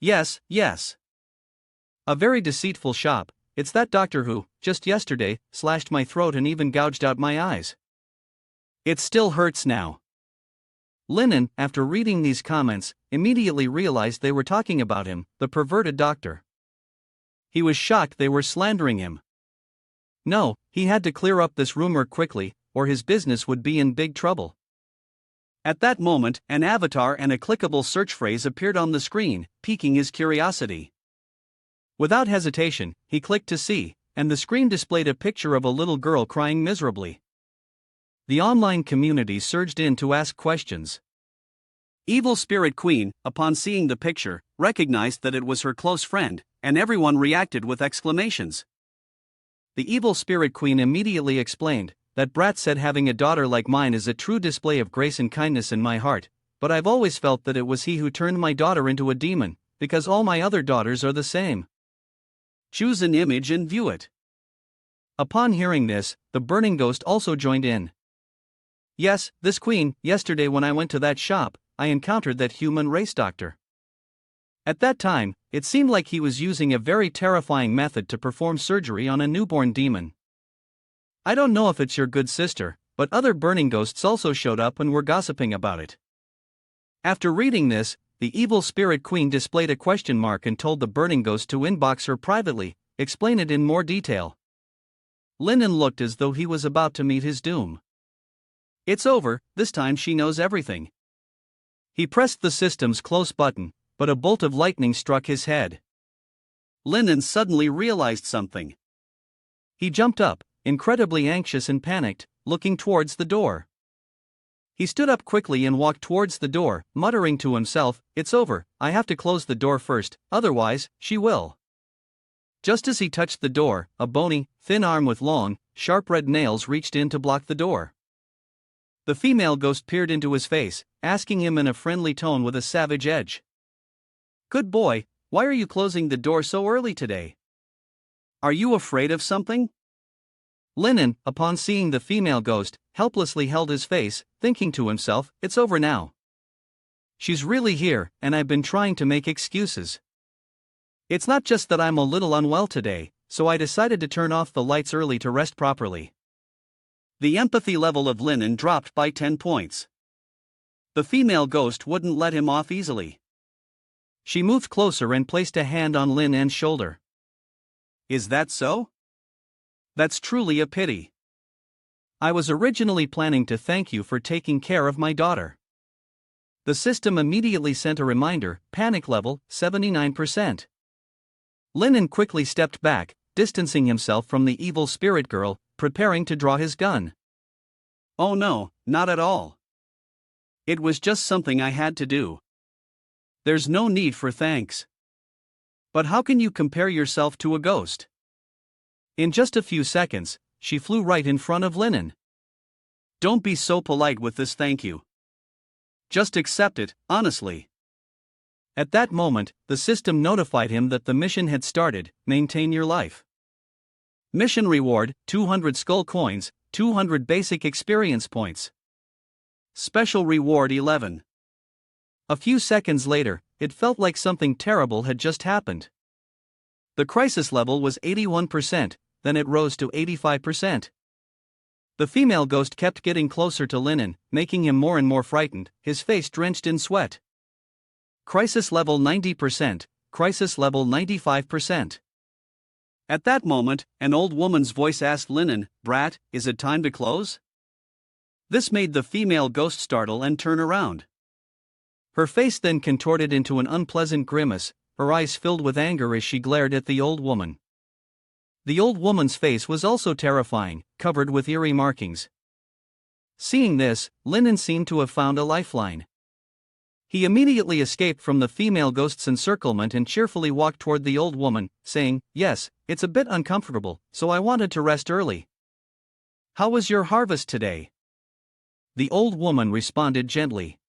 Yes. A very deceitful shop. It's that doctor who, just yesterday, slashed my throat and even gouged out my eyes. It still hurts now. Linen, after reading these comments, immediately realized they were talking about him, the perverted doctor. He was shocked they were slandering him. No, he had to clear up this rumor quickly, or his business would be in big trouble. At that moment, an avatar and a clickable search phrase appeared on the screen, piquing his curiosity. Without hesitation, he clicked to see, and the screen displayed a picture of a little girl crying miserably. The online community surged in to ask questions. Evil Spirit Queen, upon seeing the picture, recognized that it was her close friend, and everyone reacted with exclamations. The Evil Spirit Queen immediately explained, "That brat said having a daughter like mine is a true display of grace and kindness in my heart, but I've always felt that it was he who turned my daughter into a demon, because all my other daughters are the same. Choose an image and view it." Upon hearing this, the burning ghost also joined in. Yes, this queen, yesterday when I went to that shop, I encountered that human race doctor. At that time, it seemed like he was using a very terrifying method to perform surgery on a newborn demon. I don't know if it's your good sister, but other burning ghosts also showed up and were gossiping about it. After reading this, the Evil Spirit Queen displayed a question mark and told the burning ghost to inbox her privately, explain it in more detail. Linen looked as though he was about to meet his doom. It's over, this time she knows everything. He pressed the system's close button, but a bolt of lightning struck his head. Linen suddenly realized something. He jumped up, incredibly anxious and panicked, looking towards the door. He stood up quickly and walked towards the door, muttering to himself, "It's over, I have to close the door first, otherwise, she will." Just as he touched the door, a bony, thin arm with long, sharp red nails reached in to block the door. The female ghost peered into his face, asking him in a friendly tone with a savage edge. "Good boy, why are you closing the door so early today? Are you afraid of something?" Linen, upon seeing the female ghost, helplessly held his face, thinking to himself, "It's over now. She's really here, and I've been trying to make excuses. It's not just that I'm a little unwell today, so I decided to turn off the lights early to rest properly." The empathy level of Linen dropped by 10 points. The female ghost wouldn't let him off easily. She moved closer and placed a hand on Lin En's shoulder. Is that so? That's truly a pity. I was originally planning to thank you for taking care of my daughter. The system immediately sent a reminder, panic level, 79%. Lin En quickly stepped back, distancing himself from the evil spirit girl, preparing to draw his gun. Oh no, not at all. It was just something I had to do. There's no need for thanks. But how can you compare yourself to a ghost? In just a few seconds, she flew right in front of Lin En. Don't be so polite with this thank you. Just accept it, honestly. At that moment, the system notified him that the mission had started. Maintain your life. Mission reward, 200 skull coins, 200 basic experience points. Special reward 11. A few seconds later, it felt like something terrible had just happened. The crisis level was 81%, then it rose to 85%. The female ghost kept getting closer to Lin En, making him more and more frightened, his face drenched in sweat. Crisis level 90%, crisis level 95%. At that moment, an old woman's voice asked Lin En, "Brat, is it time to close?" This made the female ghost startle and turn around. Her face then contorted into an unpleasant grimace, her eyes filled with anger as she glared at the old woman. The old woman's face was also terrifying, covered with eerie markings. Seeing this, Lin En seemed to have found a lifeline. He immediately escaped from the female ghost's encirclement and cheerfully walked toward the old woman, saying, "Yes, it's a bit uncomfortable, so I wanted to rest early." "How was your harvest today?" The old woman responded gently.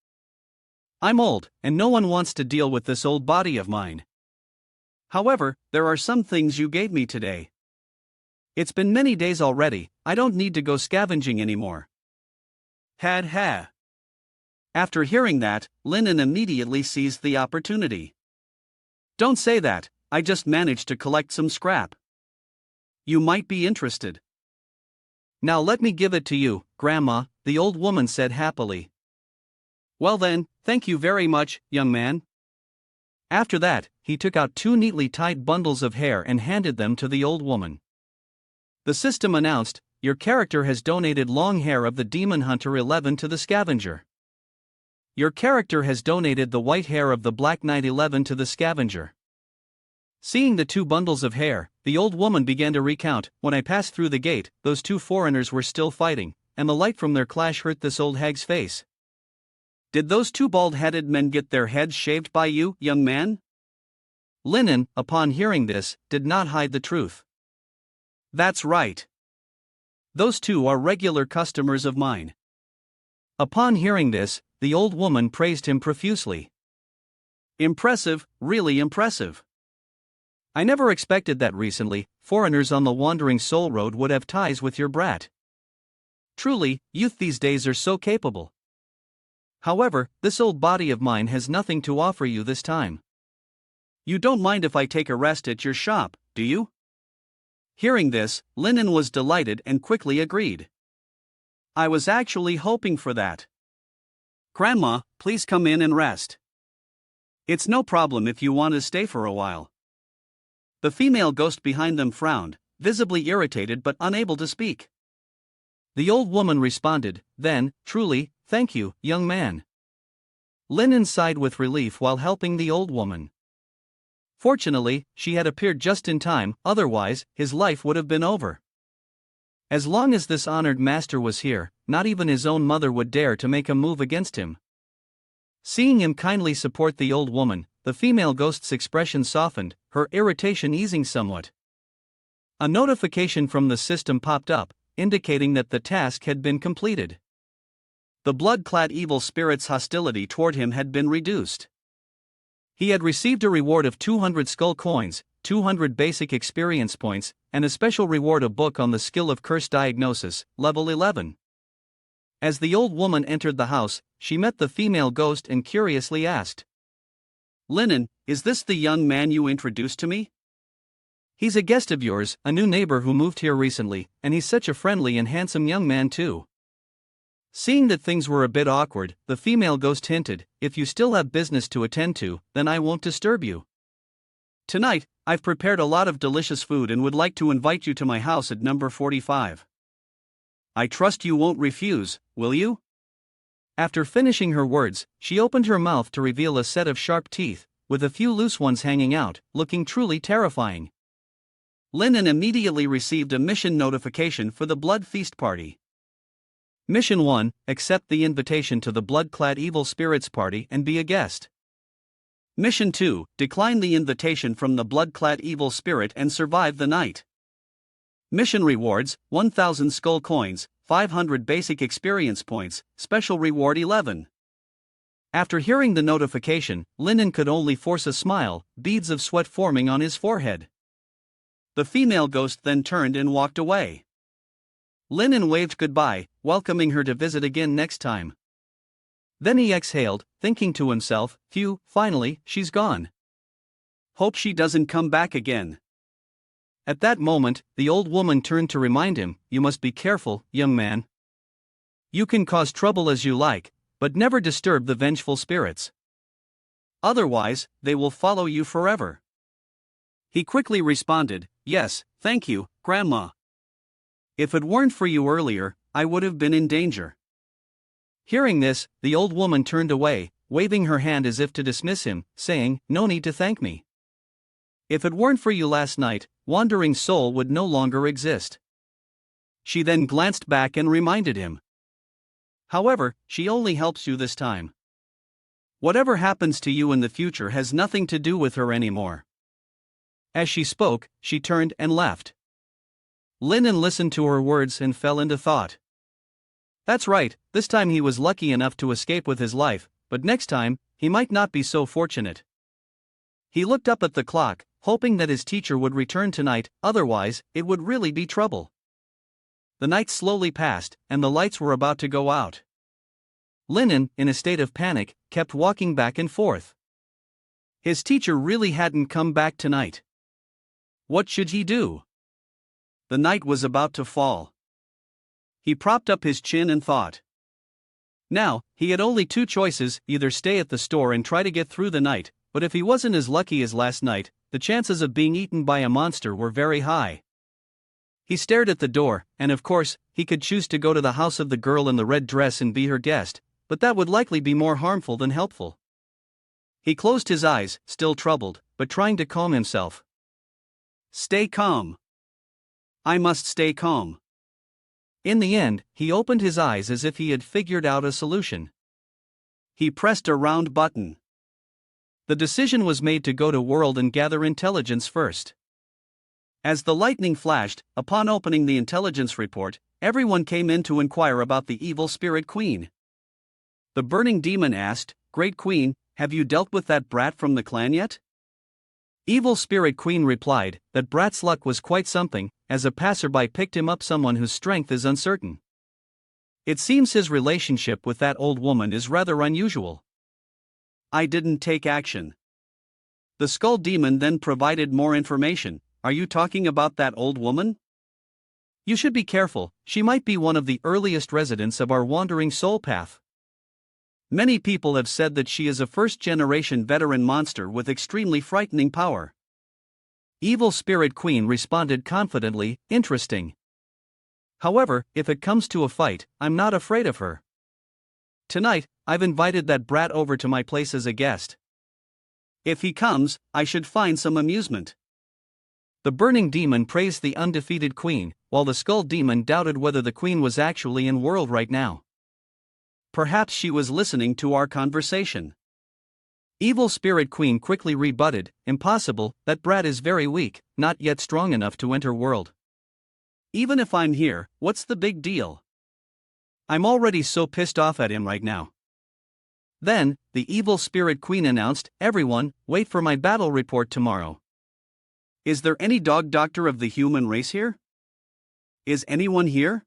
"I'm old, and no one wants to deal with this old body of mine. However, there are some things you gave me today. It's been many days already, I don't need to go scavenging anymore." Ha. After hearing that, Lin En immediately seized the opportunity. "Don't say that, I just managed to collect some scrap. You might be interested." "Now let me give it to you, Grandma," the old woman said happily. "Well then, thank you very much, young man." After that, he took out 2 neatly tied bundles of hair and handed them to the old woman. The system announced, "Your character has donated long hair of the Demon Hunter 11 to the scavenger. Your character has donated the white hair of the Black Knight 11 to the scavenger." Seeing the 2 bundles of hair, the old woman began to recount, "When I passed through the gate, those 2 foreigners were still fighting, and the light from their clash hurt this old hag's face." "Did those 2 bald-headed men get their heads shaved by you, young man?" Lin En, upon hearing this, did not hide the truth. "That's right. Those 2 are regular customers of mine." Upon hearing this, the old woman praised him profusely. "Impressive, really impressive. I never expected that recently, foreigners on the Wandering Soul Road would have ties with your brat. Truly, youth these days are so capable. However, this old body of mine has nothing to offer you this time. You don't mind if I take a rest at your shop, do you?" Hearing this, Lin En was delighted and quickly agreed. "I was actually hoping for that. Grandma, please come in and rest. It's no problem if you want to stay for a while." The female ghost behind them frowned, visibly irritated but unable to speak. The old woman responded, "Then, truly, thank you, young man." Lin En sighed with relief while helping the old woman. Fortunately, she had appeared just in time, otherwise, his life would have been over. As long as this honored master was here, not even his own mother would dare to make a move against him. Seeing him kindly support the old woman, the female ghost's expression softened, her irritation easing somewhat. A notification from the system popped up, indicating that the task had been completed. The blood-clad evil spirit's hostility toward him had been reduced. He had received a reward of 200 skull coins, 200 basic experience points, and a special reward, a book on the skill of curse diagnosis, level 11. As the old woman entered the house, she met the female ghost and curiously asked, "Lin En, is this the young man you introduced to me?" "He's a guest of yours, a new neighbor who moved here recently, and he's such a friendly and handsome young man too." Seeing that things were a bit awkward, the female ghost hinted, "If you still have business to attend to, then I won't disturb you. Tonight, I've prepared a lot of delicious food and would like to invite you to my house at number 45. I trust you won't refuse, will you?" After finishing her words, she opened her mouth to reveal a set of sharp teeth, with a few loose ones hanging out, looking truly terrifying. Linen immediately received a mission notification for the blood feast party. Mission 1: accept the invitation to the blood-clad evil spirits party and be a guest. Mission 2: decline the invitation from the blood-clad evil spirit and survive the night. Mission rewards: 1,000 skull coins, 500 basic experience points, special reward 11. After hearing the notification, Linen could only force a smile, beads of sweat forming on his forehead. The female ghost then turned and walked away. Linen waved goodbye, welcoming her to visit again next time. Then he exhaled, thinking to himself, "Phew, finally, she's gone. Hope she doesn't come back again." At that moment, the old woman turned to remind him, "You must be careful, young man. You can cause trouble as you like, but never disturb the vengeful spirits. Otherwise, they will follow you forever." He quickly responded, "Yes, thank you, Grandma. If it weren't for you earlier, I would have been in danger." Hearing this, the old woman turned away, waving her hand as if to dismiss him, saying, "No need to thank me. If it weren't for you last night, Wandering Soul would no longer exist." She then glanced back and reminded him. "However, she only helps you this time. Whatever happens to you in the future has nothing to do with her anymore." As she spoke, she turned and left. Linen listened to her words and fell into thought. That's right, this time he was lucky enough to escape with his life, but next time, he might not be so fortunate. He looked up at the clock, hoping that his teacher would return tonight, otherwise, it would really be trouble. The night slowly passed, and the lights were about to go out. Linen, in a state of panic, kept walking back and forth. His teacher really hadn't come back tonight. What should he do? The night was about to fall. He propped up his chin and thought. Now, he had only two choices: either stay at the store and try to get through the night, but if he wasn't as lucky as last night, the chances of being eaten by a monster were very high. He stared at the door, and of course, he could choose to go to the house of the girl in the red dress and be her guest, but that would likely be more harmful than helpful. He closed his eyes, still troubled, but trying to calm himself. Stay calm. I must stay calm. In the end, he opened his eyes as if he had figured out a solution. He pressed a round button. The decision was made to go to World and gather intelligence first. As the lightning flashed, upon opening the intelligence report, everyone came in to inquire about the evil spirit queen. The burning demon asked, "Great Queen, have you dealt with that brat from the clan yet?" Evil Spirit Queen replied, "That brat's luck was quite something, as a passerby picked him up, someone whose strength is uncertain. It seems his relationship with that old woman is rather unusual. I didn't take action." The Skull Demon then provided more information. "Are you talking about that old woman? You should be careful, she might be one of the earliest residents of our wandering soul path. Many people have said that she is a first-generation veteran monster with extremely frightening power." Evil Spirit Queen responded confidently, "Interesting. However, if it comes to a fight, I'm not afraid of her. Tonight, I've invited that brat over to my place as a guest. If he comes, I should find some amusement." The Burning Demon praised the undefeated queen, while the Skull Demon doubted whether the queen was actually in world right now. "Perhaps she was listening to our conversation." Evil Spirit Queen quickly rebutted, "Impossible, that brat is very weak, not yet strong enough to enter world. Even if I'm here, what's the big deal? I'm already so pissed off at him right now." Then, the Evil Spirit Queen announced, "Everyone, wait for my battle report tomorrow. Is there any dog doctor of the human race here? Is anyone here?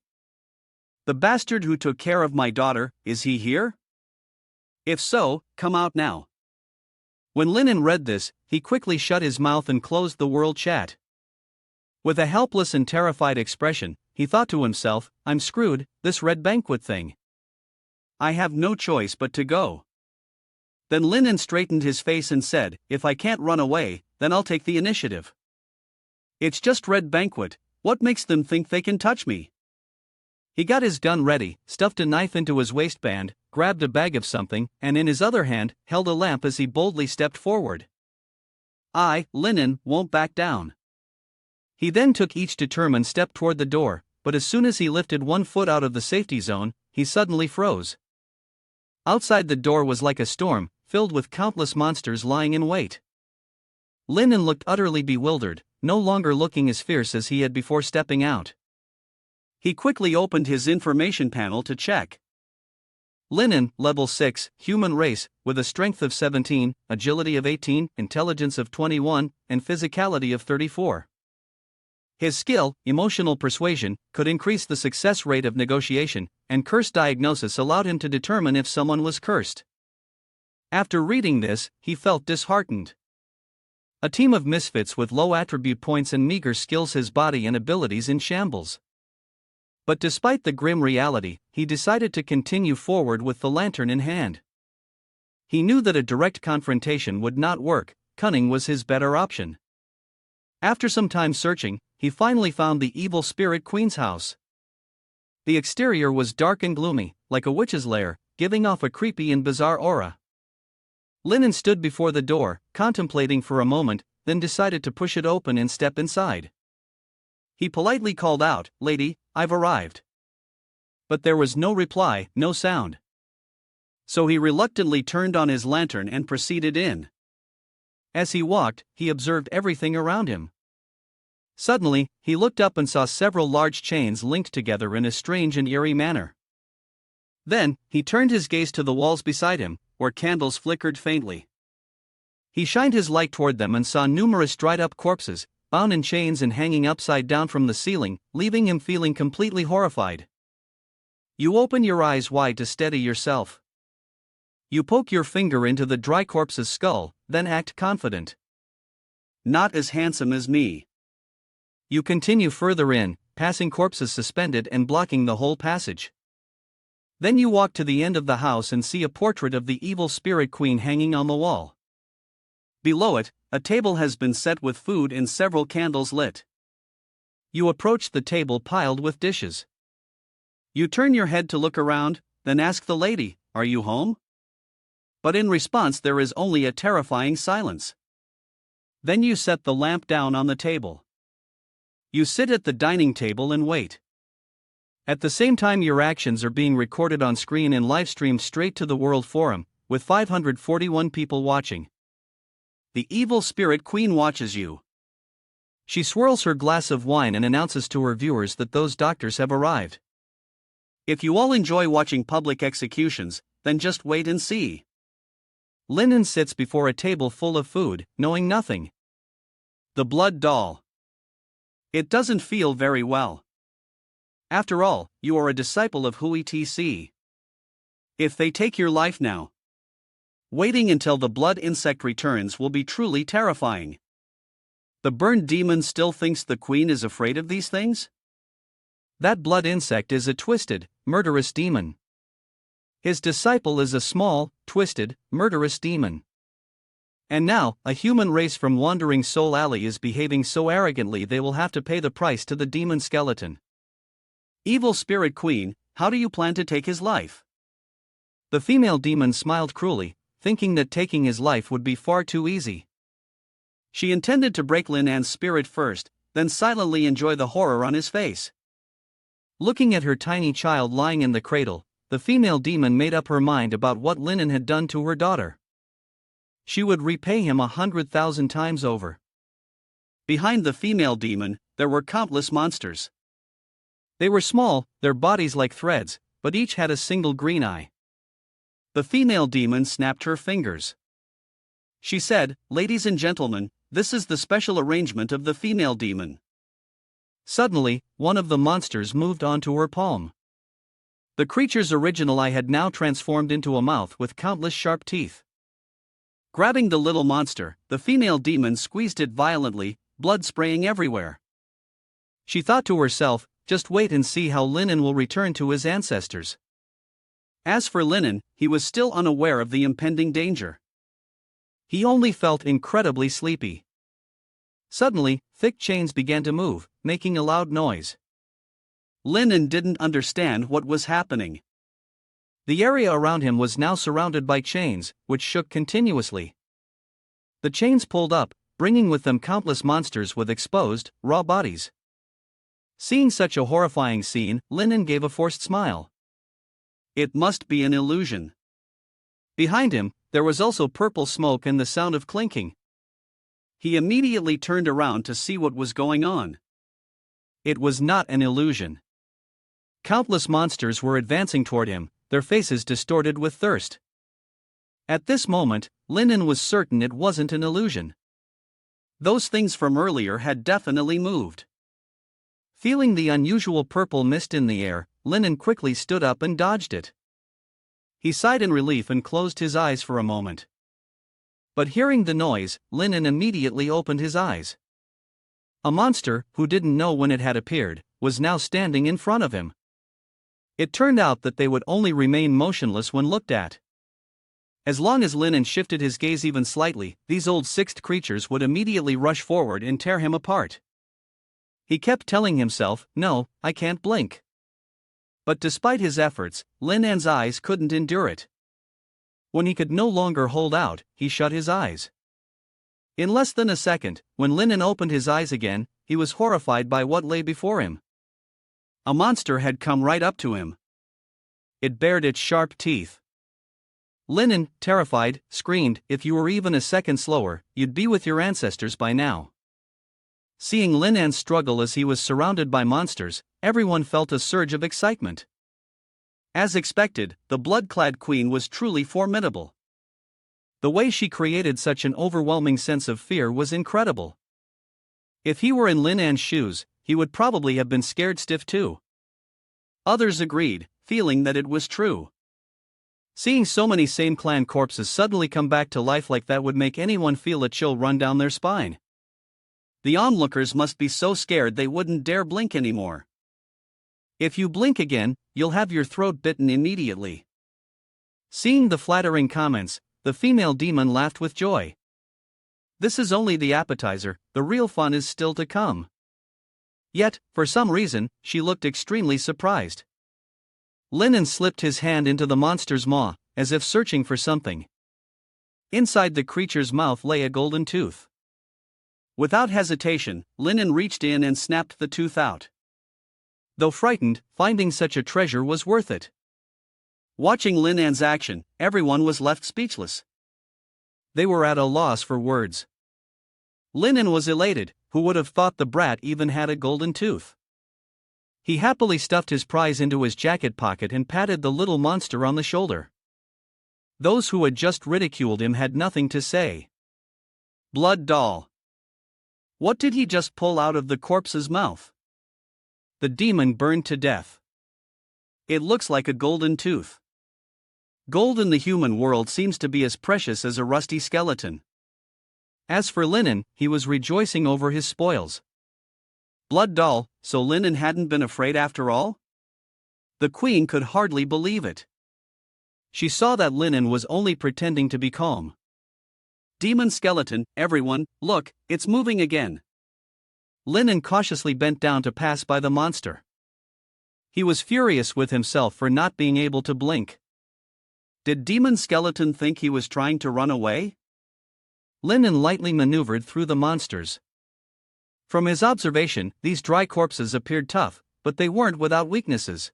The bastard who took care of my daughter, is he here? If so, come out now." When Linen read this, he quickly shut his mouth and closed the world chat. With a helpless and terrified expression, he thought to himself, "I'm screwed, this red banquet thing. I have no choice but to go. Then Linen straightened his face and said, if I can't run away, then I'll take the initiative. It's just Red Banquet, what makes them think they can touch me? He got his gun ready, stuffed a knife into his waistband, grabbed a bag of something, and in his other hand, held a lamp as he boldly stepped forward. I, Linen, won't back down. He then took each determined step toward the door, but as soon as he lifted one foot out of the safety zone, he suddenly froze. Outside the door was like a storm, filled with countless monsters lying in wait. Linen looked utterly bewildered, no longer looking as fierce as he had before stepping out. He quickly opened his information panel to check. Linen, level 6, human race, with a strength of 17, agility of 18, intelligence of 21, and physicality of 34. His skill, emotional persuasion, could increase the success rate of negotiation, and curse diagnosis allowed him to determine if someone was cursed. After reading this, he felt disheartened. A team of misfits with low attribute points and meager skills, his body and abilities in shambles. But despite the grim reality, he decided to continue forward with the lantern in hand. He knew that a direct confrontation would not work, cunning was his better option. After some time searching, he finally found the evil spirit queen's house. The exterior was dark and gloomy, like a witch's lair, giving off a creepy and bizarre aura. Linen stood before the door, contemplating for a moment, then decided to push it open and step inside. He politely called out, "Lady, I've arrived." But there was no reply, no sound. So he reluctantly turned on his lantern and proceeded in. As he walked, he observed everything around him. Suddenly, he looked up and saw several large chains linked together in a strange and eerie manner. Then, he turned his gaze to the walls beside him, where candles flickered faintly. He shined his light toward them and saw numerous dried-up corpses, bound in chains and hanging upside down from the ceiling, leaving him feeling completely horrified. You open your eyes wide to steady yourself. You poke your finger into the dry corpse's skull, then act confident. Not as handsome as me. You continue further in, passing corpses suspended and blocking the whole passage. Then you walk to the end of the house and see a portrait of the evil spirit queen hanging on the wall. Below it, a table has been set with food and several candles lit. You approach the table piled with dishes. You turn your head to look around, then ask the lady, "Are you home?" But in response there is only a terrifying silence. Then you set the lamp down on the table. You sit at the dining table and wait. At the same time your actions are being recorded on screen and live-streamed straight to the World Forum, with 541 people watching. The evil spirit queen watches you. She swirls her glass of wine and announces to her viewers that those doctors have arrived. If you all enjoy watching public executions, then just wait and see. Linen sits before a table full of food, knowing nothing. The blood doll. It doesn't feel very well. After all, you are a disciple of Hui Tc. If they take your life now, waiting until the blood insect returns will be truly terrifying. The burned demon still thinks the queen is afraid of these things? That blood insect is a twisted, murderous demon. His disciple is a small, twisted, murderous demon. And now, a human race from Wandering Soul Alley is behaving so arrogantly they will have to pay the price to the demon skeleton. Evil spirit queen, how do you plan to take his life? The female demon smiled cruelly, thinking that taking his life would be far too easy. She intended to break Lin An's spirit first, then silently enjoy the horror on his face. Looking at her tiny child lying in the cradle, the female demon made up her mind about what Lin An had done to her daughter. She would repay him 100,000 times over. Behind the female demon, there were countless monsters. They were small, their bodies like threads, but each had a single green eye. The female demon snapped her fingers. She said, "Ladies and gentlemen, this is the special arrangement of the female demon." Suddenly, one of the monsters moved onto her palm. The creature's original eye had now transformed into a mouth with countless sharp teeth. Grabbing the little monster, the female demon squeezed it violently, blood spraying everywhere. She thought to herself, just wait and see how Lin An will return to his ancestors. As for Linen, he was still unaware of the impending danger. He only felt incredibly sleepy. Suddenly, thick chains began to move, making a loud noise. Linen didn't understand what was happening. The area around him was now surrounded by chains, which shook continuously. The chains pulled up, bringing with them countless monsters with exposed, raw bodies. Seeing such a horrifying scene, Linen gave a forced smile. It must be an illusion. Behind him, there was also purple smoke and the sound of clinking. He immediately turned around to see what was going on. It was not an illusion. Countless monsters were advancing toward him, their faces distorted with thirst. At this moment, Linen was certain it wasn't an illusion. Those things from earlier had definitely moved. Feeling the unusual purple mist in the air, Linen quickly stood up and dodged it. He sighed in relief and closed his eyes for a moment. But hearing the noise, Linen immediately opened his eyes. A monster, who didn't know when it had appeared, was now standing in front of him. It turned out that they would only remain motionless when looked at. As long as Linen shifted his gaze even slightly, these old sixth creatures would immediately rush forward and tear him apart. He kept telling himself, "No, I can't blink." But despite his efforts, Linen's eyes couldn't endure it. When he could no longer hold out, he shut his eyes. In less than a second, when Linen opened his eyes again, he was horrified by what lay before him. A monster had come right up to him. It bared its sharp teeth. Linen, terrified, screamed, "If you were even a second slower, you'd be with your ancestors by now." Seeing Linen's struggle as he was surrounded by monsters, everyone felt a surge of excitement. As expected, the blood-clad queen was truly formidable. The way she created such an overwhelming sense of fear was incredible. If he were in Linen's shoes, he would probably have been scared stiff too. Others agreed, feeling that it was true. Seeing so many same clan corpses suddenly come back to life like that would make anyone feel a chill run down their spine. The onlookers must be so scared they wouldn't dare blink anymore. If you blink again, you'll have your throat bitten immediately. Seeing the flattering comments, the female demon laughed with joy. This is only the appetizer, the real fun is still to come. Yet, for some reason, she looked extremely surprised. Linen slipped his hand into the monster's maw, as if searching for something. Inside the creature's mouth lay a golden tooth. Without hesitation, Linen reached in and snapped the tooth out. Though frightened, finding such a treasure was worth it. Watching Linen's action, everyone was left speechless. They were at a loss for words. Linen was elated, who would have thought the brat even had a golden tooth. He happily stuffed his prize into his jacket pocket and patted the little monster on the shoulder. Those who had just ridiculed him had nothing to say. Blood doll. What did he just pull out of the corpse's mouth? The demon burned to death. It looks like a golden tooth. Gold in the human world seems to be as precious as a rusty skeleton. As for Linen, he was rejoicing over his spoils. Blood doll, so Linen hadn't been afraid after all? The queen could hardly believe it. She saw that Linen was only pretending to be calm. Demon skeleton, everyone, look, it's moving again. Linen cautiously bent down to pass by the monster. He was furious with himself for not being able to blink. Did demon skeleton think he was trying to run away? Linen lightly maneuvered through the monsters. From his observation, these dry corpses appeared tough, but they weren't without weaknesses.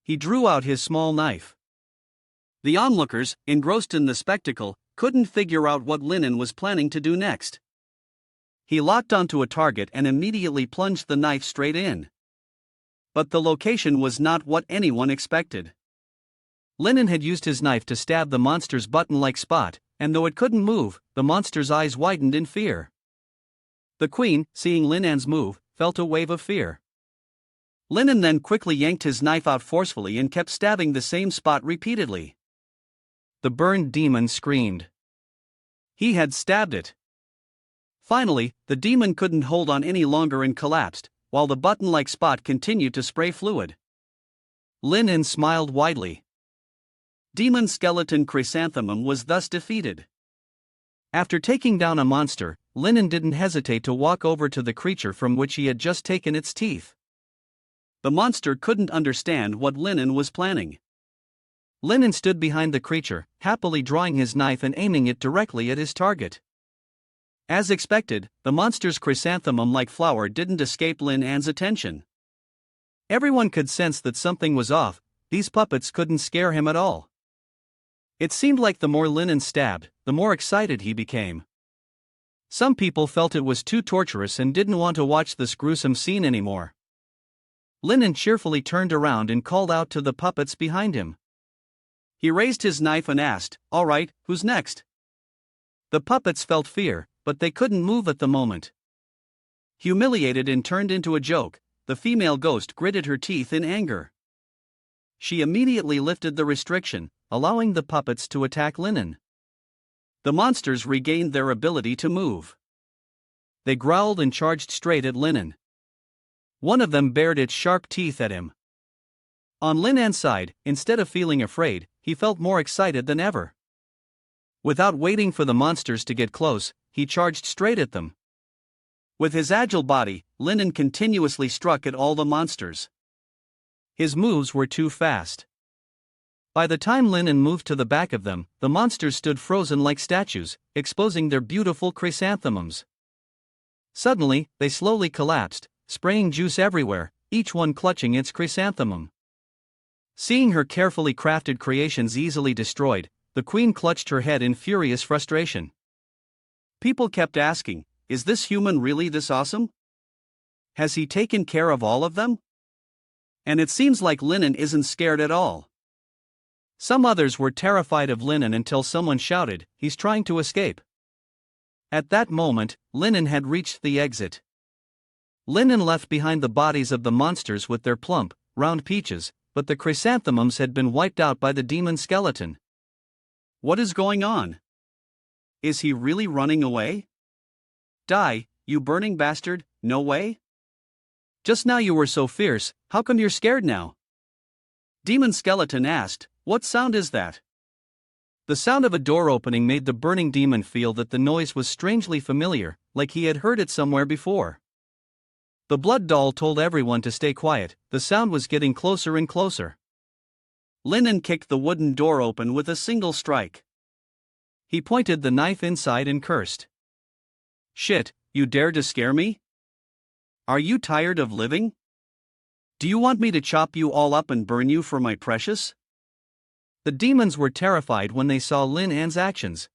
He drew out his small knife. The onlookers, engrossed in the spectacle, couldn't figure out what Linen was planning to do next. He locked onto a target and immediately plunged the knife straight in. But the location was not what anyone expected. Linen had used his knife to stab the monster's button-like spot, and though it couldn't move, the monster's eyes widened in fear. The queen, seeing Linen's move, felt a wave of fear. Linen then quickly yanked his knife out forcefully and kept stabbing the same spot repeatedly. The burned demon screamed. He had stabbed it. Finally, the demon couldn't hold on any longer and collapsed, while the button-like spot continued to spray fluid. Linen smiled widely. Demon skeleton chrysanthemum was thus defeated. After taking down a monster, Linen didn't hesitate to walk over to the creature from which he had just taken its teeth. The monster couldn't understand what Linen was planning. Linen stood behind the creature, happily drawing his knife and aiming it directly at his target. As expected, the monster's chrysanthemum-like flower didn't escape Lin An's attention. Everyone could sense that something was off. These puppets couldn't scare him at all. It seemed like the more Linen stabbed, the more excited he became. Some people felt it was too torturous and didn't want to watch this gruesome scene anymore. Linen cheerfully turned around and called out to the puppets behind him. He raised his knife and asked, "All right, who's next?" The puppets felt fear, but they couldn't move at the moment. Humiliated and turned into a joke, the female ghost gritted her teeth in anger. She immediately lifted the restriction, allowing the puppets to attack Linen. The monsters regained their ability to move. They growled and charged straight at Linen. One of them bared its sharp teeth at him. On Lin An's side, instead of feeling afraid, he felt more excited than ever. Without waiting for the monsters to get close, he charged straight at them. With his agile body, Linen continuously struck at all the monsters. His moves were too fast. By the time Linen moved to the back of them, the monsters stood frozen like statues, exposing their beautiful chrysanthemums. Suddenly, they slowly collapsed, spraying juice everywhere, each one clutching its chrysanthemum. Seeing her carefully crafted creations easily destroyed, the queen clutched her head in furious frustration. People kept asking, "Is this human really this awesome? Has he taken care of all of them?" And it seems like Linen isn't scared at all. Some others were terrified of Linen until someone shouted, "He's trying to escape." At that moment, Linen had reached the exit. Linen left behind the bodies of the monsters with their plump, round peaches, but the chrysanthemums had been wiped out by the demon skeleton. What is going on? Is he really running away? Die, you burning bastard, no way? Just now you were so fierce, how come you're scared now? Demon skeleton asked, "What sound is that?" The sound of a door opening made the burning demon feel that the noise was strangely familiar, like he had heard it somewhere before. The blood doll told everyone to stay quiet, the sound was getting closer and closer. Linen kicked the wooden door open with a single strike. He pointed the knife inside and cursed. "Shit, you dare to scare me? Are you tired of living? Do you want me to chop you all up and burn you for my precious?" The demons were terrified when they saw Lin An's actions.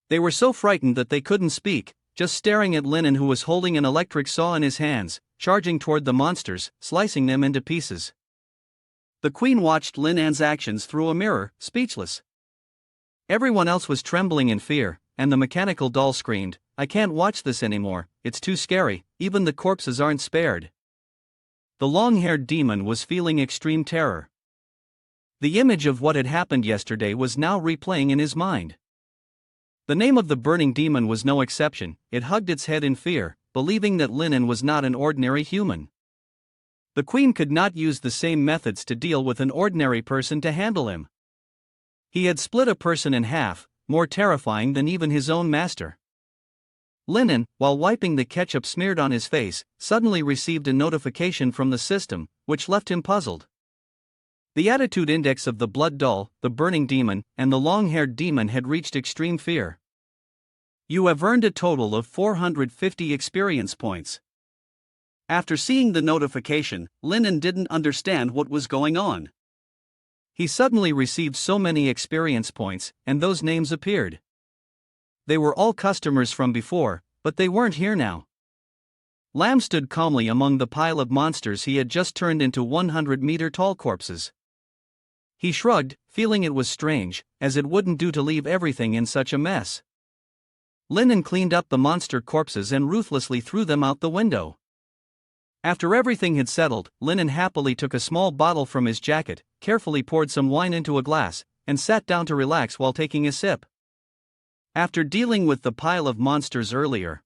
They were so frightened that they couldn't speak, just staring at Linen, who was holding an electric saw in his hands, charging toward the monsters, slicing them into pieces. The queen watched Lin An's actions through a mirror, speechless. Everyone else was trembling in fear, and the mechanical doll screamed, "I can't watch this anymore, it's too scary, even the corpses aren't spared." The long-haired demon was feeling extreme terror. The image of what had happened yesterday was now replaying in his mind. The name of the burning demon was no exception. It hugged its head in fear, believing that Linen was not an ordinary human. The queen could not use the same methods to deal with an ordinary person to handle him. He had split a person in half, more terrifying than even his own master. Linen, while wiping the ketchup smeared on his face, suddenly received a notification from the system, which left him puzzled. The attitude index of the blood doll, the burning demon, and the long-haired demon had reached extreme fear. You have earned a total of 450 experience points. After seeing the notification, Linen didn't understand what was going on. He suddenly received so many experience points, and those names appeared. They were all customers from before, but they weren't here now. Lamb stood calmly among the pile of monsters he had just turned into 100-meter-tall corpses. He shrugged, feeling it was strange, as it wouldn't do to leave everything in such a mess. Linen cleaned up the monster corpses and ruthlessly threw them out the window. After everything had settled, Linen happily took a small bottle from his jacket, carefully poured some wine into a glass, and sat down to relax while taking a sip. After dealing with the pile of monsters earlier,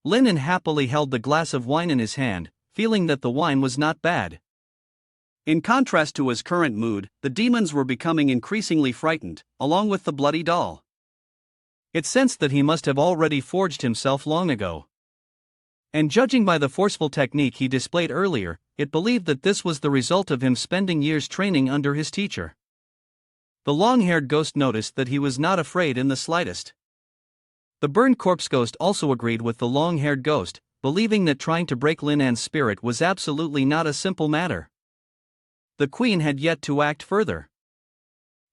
Linen happily held the glass of wine in his hand, feeling that the wine was not bad. In contrast to his current mood, the demons were becoming increasingly frightened, along with the bloody doll. It sensed that he must have already forged himself long ago. And judging by the forceful technique he displayed earlier, it believed that this was the result of him spending years training under his teacher. The long-haired ghost noticed that he was not afraid in the slightest. The burned corpse ghost also agreed with the long-haired ghost, believing that trying to break Lin An's spirit was absolutely not a simple matter. The queen had yet to act further.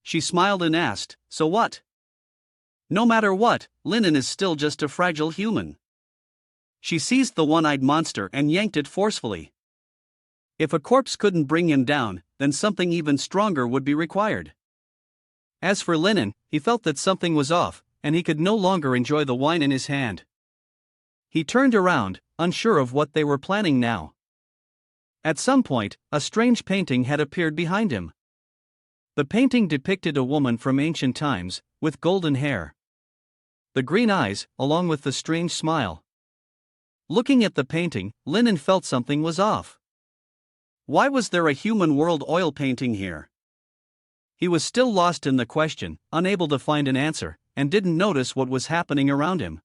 She smiled and asked, "So what?" "No matter what, Lin An is still just a fragile human." She seized the one-eyed monster and yanked it forcefully. If a corpse couldn't bring him down, then something even stronger would be required. As for Lin An, he felt that something was off, and he could no longer enjoy the wine in his hand. He turned around, unsure of what they were planning now. At some point, a strange painting had appeared behind him. The painting depicted a woman from ancient times, with golden hair. The green eyes, along with the strange smile. Looking at the painting, Lin An felt something was off. Why was there a human world oil painting here? He was still lost in the question, unable to find an answer, and didn't notice what was happening around him.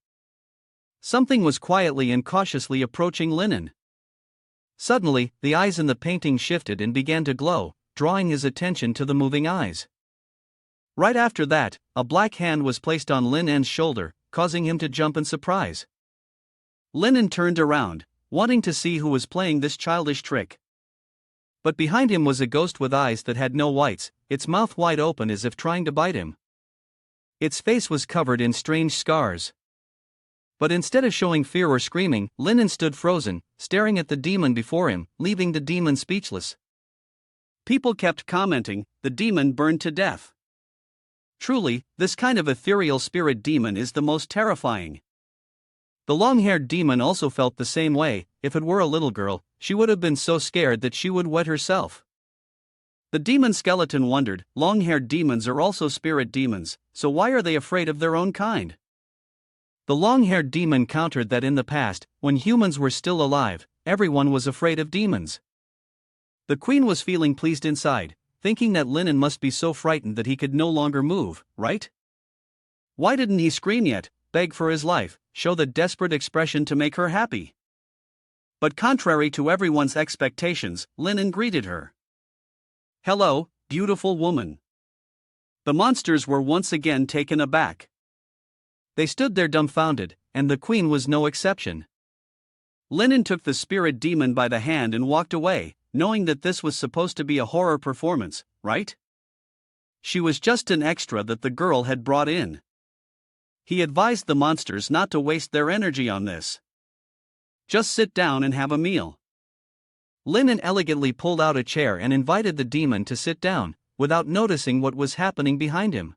Something was quietly and cautiously approaching Lin An. Suddenly, the eyes in the painting shifted and began to glow, drawing his attention to the moving eyes. Right after that, a black hand was placed on Lin An's shoulder, causing him to jump in surprise. Lin An turned around, wanting to see who was playing this childish trick. But behind him was a ghost with eyes that had no whites, its mouth wide open as if trying to bite him. Its face was covered in strange scars. But instead of showing fear or screaming, Lin An stood frozen, staring at the demon before him, leaving the demon speechless. People kept commenting, "The demon burned to death." Truly, this kind of ethereal spirit demon is the most terrifying. The long-haired demon also felt the same way. If it were a little girl, she would have been so scared that she would wet herself. The demon skeleton wondered, long-haired demons are also spirit demons, so why are they afraid of their own kind? The long-haired demon countered that in the past, when humans were still alive, everyone was afraid of demons. The queen was feeling pleased inside, thinking that Lin An must be so frightened that he could no longer move, right? Why didn't he scream yet, beg for his life, show the desperate expression to make her happy? But contrary to everyone's expectations, Lin An greeted her. "Hello, beautiful woman." The monsters were once again taken aback. They stood there dumbfounded, and the queen was no exception. Lin An took the spirit demon by the hand and walked away, knowing that this was supposed to be a horror performance, right? She was just an extra that the girl had brought in. He advised the monsters not to waste their energy on this. Just sit down and have a meal. Lin An elegantly pulled out a chair and invited the demon to sit down, without noticing what was happening behind him.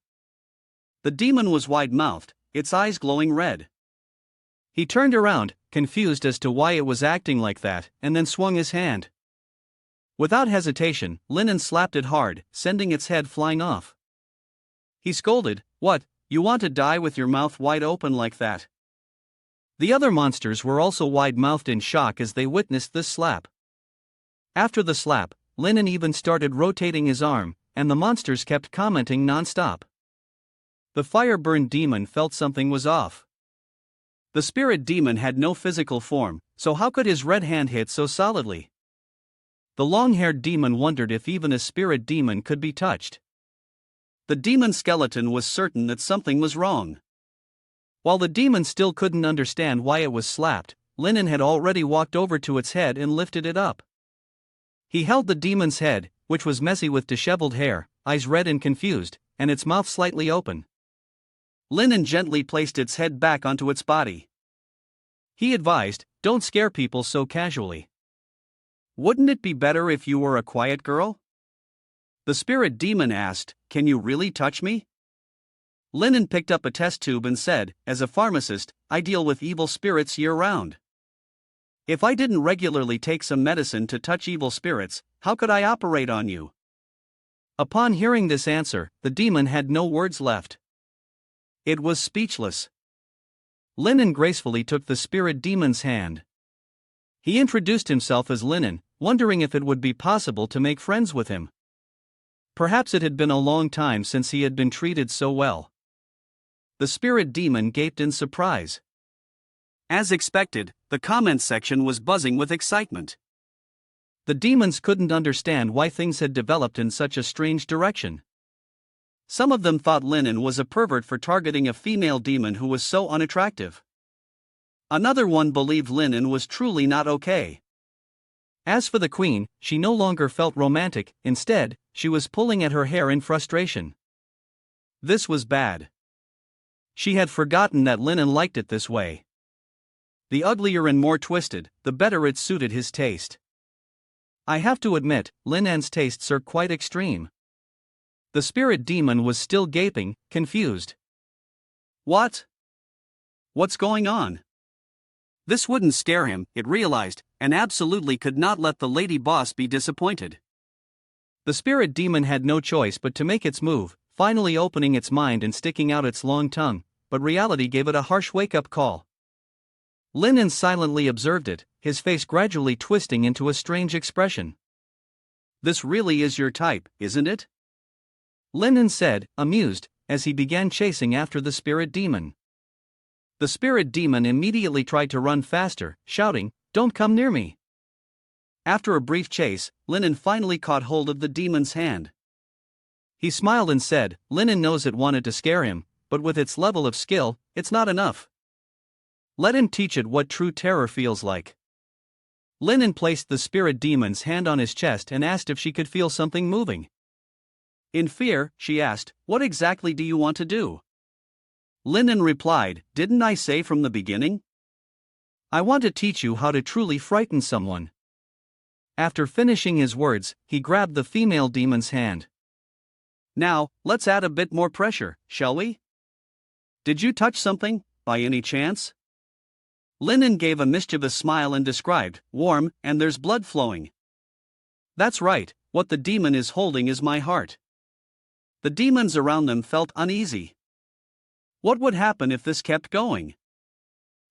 The demon was wide-mouthed, its eyes glowing red. He turned around, confused as to why it was acting like that, and then swung his hand. Without hesitation, Lin An slapped it hard, sending its head flying off. He scolded, "What, you want to die with your mouth wide open like that?" The other monsters were also wide-mouthed in shock as they witnessed this slap. After the slap, Lin An even started rotating his arm, and the monsters kept commenting non-stop. The fire-burned demon felt something was off. The spirit demon had no physical form, so how could his red hand hit so solidly? The long-haired demon wondered if even a spirit demon could be touched. The demon skeleton was certain that something was wrong. While the demon still couldn't understand why it was slapped, Lin An had already walked over to its head and lifted it up. He held the demon's head, which was messy with disheveled hair, eyes red and confused, and its mouth slightly open. Lin An gently placed its head back onto its body. He advised, "Don't scare people so casually. Wouldn't it be better if you were a quiet girl?" The spirit demon asked, "Can you really touch me?" Lin An picked up a test tube and said, "As a pharmacist, I deal with evil spirits year-round. If I didn't regularly take some medicine to touch evil spirits, how could I operate on you?" Upon hearing this answer, the demon had no words left. It was speechless. Lin An gracefully took the spirit demon's hand. He introduced himself as Linen, wondering if it would be possible to make friends with him. Perhaps it had been a long time since he had been treated so well. The spirit demon gaped in surprise. As expected, the comments section was buzzing with excitement. The demons couldn't understand why things had developed in such a strange direction. Some of them thought Linen was a pervert for targeting a female demon who was so unattractive. Another one believed Linen was truly not okay. As for the queen, she no longer felt romantic, instead, she was pulling at her hair in frustration. This was bad. She had forgotten that Linen liked it this way. The uglier and more twisted, the better it suited his taste. I have to admit, Linen's tastes are quite extreme. The spirit demon was still gaping, confused. What? What's going on? This wouldn't scare him, it realized, and absolutely could not let the lady boss be disappointed. The spirit demon had no choice but to make its move, finally opening its mind and sticking out its long tongue, but reality gave it a harsh wake-up call. Linen silently observed it, his face gradually twisting into a strange expression. This really is your type, isn't it? Linen said, amused, as he began chasing after the spirit demon. The spirit demon immediately tried to run faster, shouting, "Don't come near me!" After a brief chase, Linen finally caught hold of the demon's hand. He smiled and said, "Linen knows it wanted to scare him, but with its level of skill, it's not enough. Let him teach it what true terror feels like." Linen placed the spirit demon's hand on his chest and asked if she could feel something moving. In fear, she asked, "What exactly do you want to do?" Linen replied, "Didn't I say from the beginning? I want to teach you how to truly frighten someone." After finishing his words, he grabbed the female demon's hand. "Now, let's add a bit more pressure, shall we? Did you touch something, by any chance?" Linen gave a mischievous smile and described, "Warm, and there's blood flowing." "That's right, what the demon is holding is my heart." The demons around them felt uneasy. What would happen if this kept going?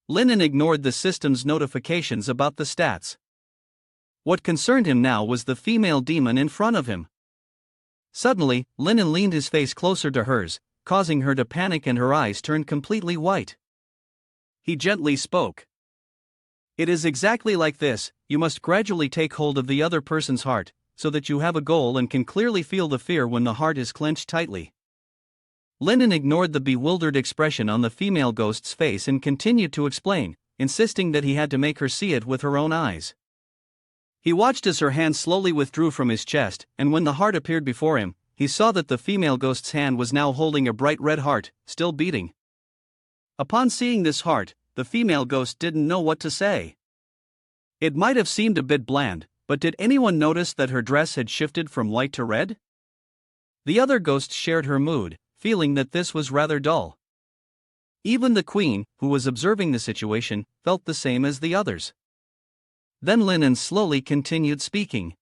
Linen ignored the system's notifications about the stats. What concerned him now was the female demon in front of him. Suddenly, Linen leaned his face closer to hers, causing her to panic and her eyes turned completely white. He gently spoke. "It is exactly like this, you must gradually take hold of the other person's heart, so that you have a goal and can clearly feel the fear when the heart is clenched tightly." Linen ignored the bewildered expression on the female ghost's face and continued to explain, insisting that he had to make her see it with her own eyes. He watched as her hand slowly withdrew from his chest, and when the heart appeared before him, he saw that the female ghost's hand was now holding a bright red heart, still beating. Upon seeing this heart, the female ghost didn't know what to say. It might have seemed a bit bland, but did anyone notice that her dress had shifted from white to red? The other ghosts shared her mood, feeling that this was rather dull. Even the queen, who was observing the situation, felt the same as the others. Then Linen slowly continued speaking.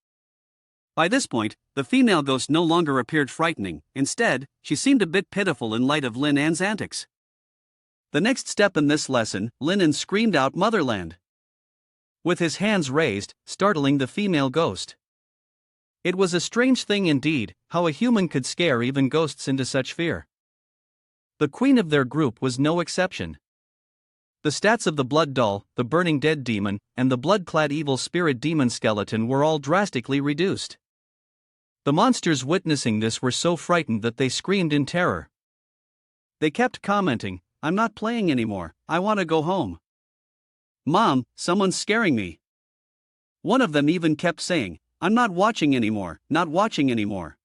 By this point, the female ghost no longer appeared frightening, instead, she seemed a bit pitiful in light of Linen's antics. The next step in this lesson, Linen screamed out "Motherland!" with his hands raised, startling the female ghost. It was a strange thing indeed, how a human could scare even ghosts into such fear. The queen of their group was no exception. The stats of the blood doll, the burning dead demon, and the blood-clad evil spirit demon skeleton were all drastically reduced. The monsters witnessing this were so frightened that they screamed in terror. They kept commenting, "I'm not playing anymore, I want to go home. Mom, someone's scaring me." One of them even kept saying, "I'm not watching anymore, not watching anymore."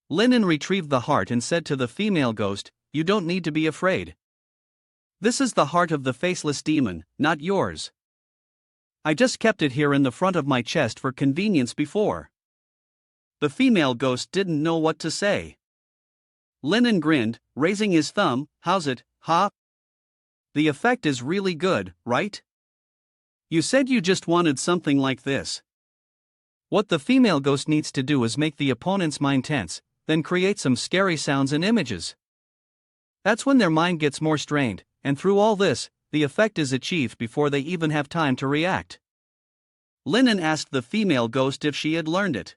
Linen retrieved the heart and said to the female ghost, "You don't need to be afraid. This is the heart of the faceless demon, not yours. I just kept it here in the front of my chest for convenience before." The female ghost didn't know what to say. Linen grinned, raising his thumb, "How's it, huh? The effect is really good, right? You said you just wanted something like this." What the female ghost needs to do is make the opponent's mind tense, then create some scary sounds and images. That's when their mind gets more strained, and through all this, the effect is achieved before they even have time to react. Linen asked the female ghost if she had learned it.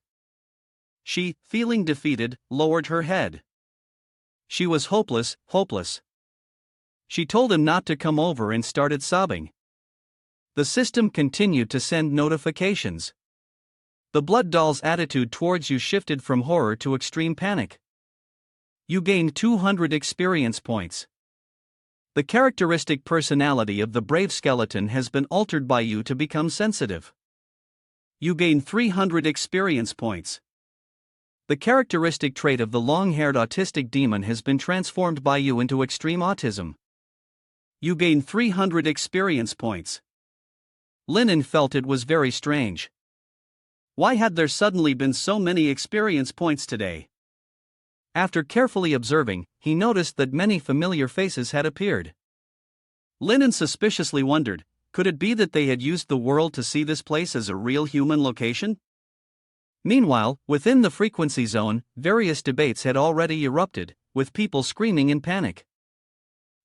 She, feeling defeated, lowered her head. She was hopeless, hopeless. She told him not to come over and started sobbing. The system continued to send notifications. The blood doll's attitude towards you shifted from horror to extreme panic. You gained 200 experience points. The characteristic personality of the brave skeleton has been altered by you to become sensitive. You gain 300 experience points. The characteristic trait of the long-haired autistic demon has been transformed by you into extreme autism. You gain 300 experience points. Linen felt it was very strange. Why had there suddenly been so many experience points today? After carefully observing, he noticed that many familiar faces had appeared. Linen suspiciously wondered, could it be that they had used the world to see this place as a real human location? Meanwhile, within the frequency zone, various debates had already erupted, with people screaming in panic.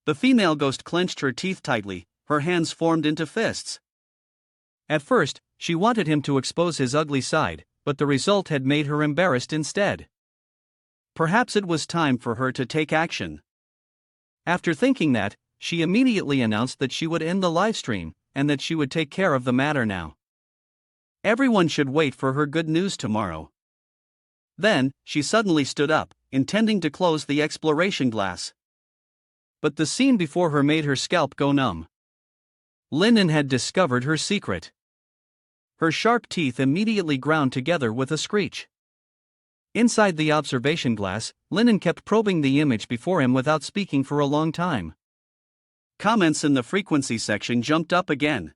The female ghost clenched her teeth tightly, her hands formed into fists. At first, she wanted him to expose his ugly side, but the result had made her embarrassed instead. Perhaps it was time for her to take action. After thinking that, she immediately announced that she would end the livestream, and that she would take care of the matter now. Everyone should wait for her good news tomorrow. Then, she suddenly stood up, intending to close the exploration glass. But the scene before her made her scalp go numb. Linen had discovered her secret. Her sharp teeth immediately ground together with a screech. Inside the observation glass, Linen kept probing the image before him without speaking for a long time. Comments in the frequency section jumped up again.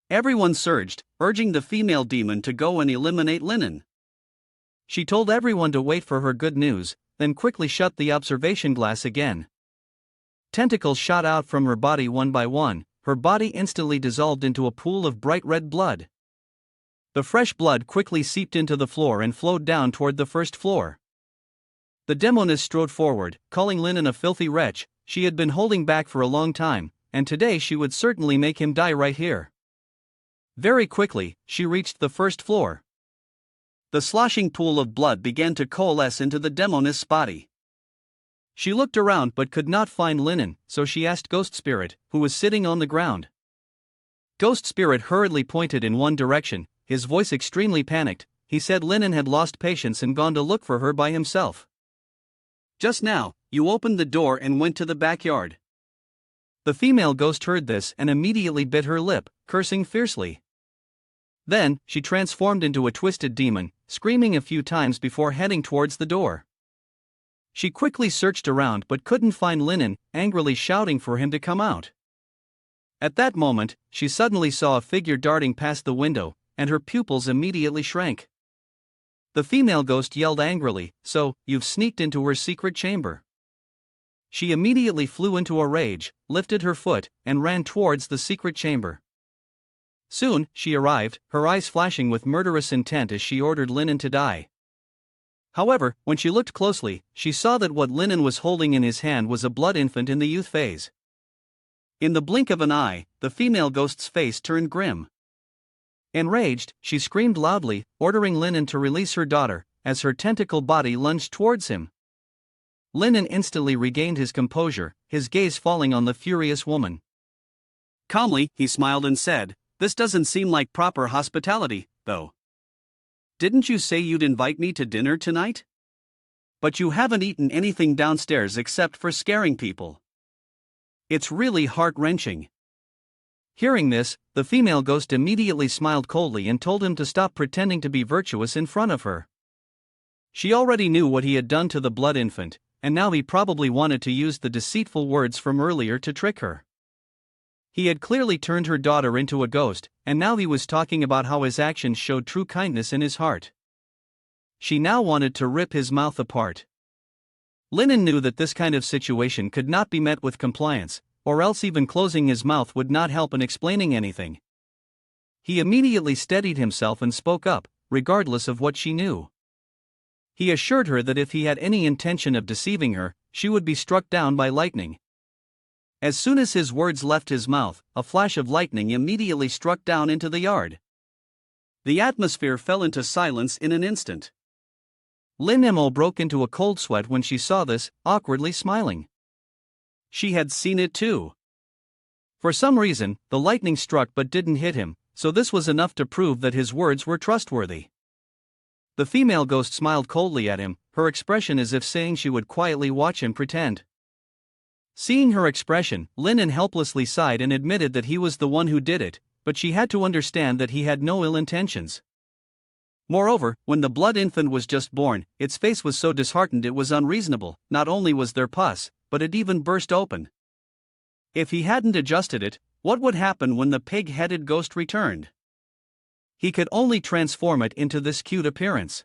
Everyone surged, urging the female demon to go and eliminate Linen. She told everyone to wait for her good news, then quickly shut the observation glass again. Tentacles shot out from her body one by one, her body instantly dissolved into a pool of bright red blood. The fresh blood quickly seeped into the floor and flowed down toward the first floor. The demoness strode forward, calling Linen a filthy wretch. She had been holding back for a long time, and today she would certainly make him die right here. Very quickly, she reached the first floor. The sloshing pool of blood began to coalesce into the demoness' body. She looked around but could not find Linen, so she asked Ghost Spirit, who was sitting on the ground. Ghost Spirit hurriedly pointed in one direction, his voice extremely panicked. He said Linen had lost patience and gone to look for her by himself. Just now, you opened the door and went to the backyard. The female ghost heard this and immediately bit her lip, cursing fiercely. Then, she transformed into a twisted demon, screaming a few times before heading towards the door. She quickly searched around but couldn't find Linen, angrily shouting for him to come out. At that moment, she suddenly saw a figure darting past the window, and her pupils immediately shrank. The female ghost yelled angrily, "So, you've sneaked into her secret chamber." She immediately flew into a rage, lifted her foot, and ran towards the secret chamber. Soon, she arrived, her eyes flashing with murderous intent as she ordered Linen to die. However, when she looked closely, she saw that what Linen was holding in his hand was a blood infant in the youth phase. In the blink of an eye, the female ghost's face turned grim. Enraged, she screamed loudly, ordering Linen to release her daughter, as her tentacle body lunged towards him. Linen instantly regained his composure, his gaze falling on the furious woman. Calmly, he smiled and said, "This doesn't seem like proper hospitality, though. Didn't you say you'd invite me to dinner tonight? But you haven't eaten anything downstairs except for scaring people. It's really heart-wrenching." Hearing this, the female ghost immediately smiled coldly and told him to stop pretending to be virtuous in front of her. She already knew what he had done to the blood infant, and now he probably wanted to use the deceitful words from earlier to trick her. He had clearly turned her daughter into a ghost, and now he was talking about how his actions showed true kindness in his heart. She now wanted to rip his mouth apart. Linen knew that this kind of situation could not be met with compliance, or else even closing his mouth would not help in explaining anything. He immediately steadied himself and spoke up, regardless of what she knew. He assured her that if he had any intention of deceiving her, she would be struck down by lightning. As soon as his words left his mouth, a flash of lightning immediately struck down into the yard. The atmosphere fell into silence in an instant. Lin Mo broke into a cold sweat when she saw this, awkwardly smiling. She had seen it too. For some reason, the lightning struck but didn't hit him, so this was enough to prove that his words were trustworthy. The female ghost smiled coldly at him, her expression as if saying she would quietly watch him pretend. Seeing her expression, Lin helplessly sighed and admitted that he was the one who did it, but she had to understand that he had no ill intentions. Moreover, when the blood infant was just born, its face was so disheartened it was unreasonable. Not only was there pus, but it even burst open. If he hadn't adjusted it, what would happen when the pig-headed ghost returned? He could only transform it into this cute appearance.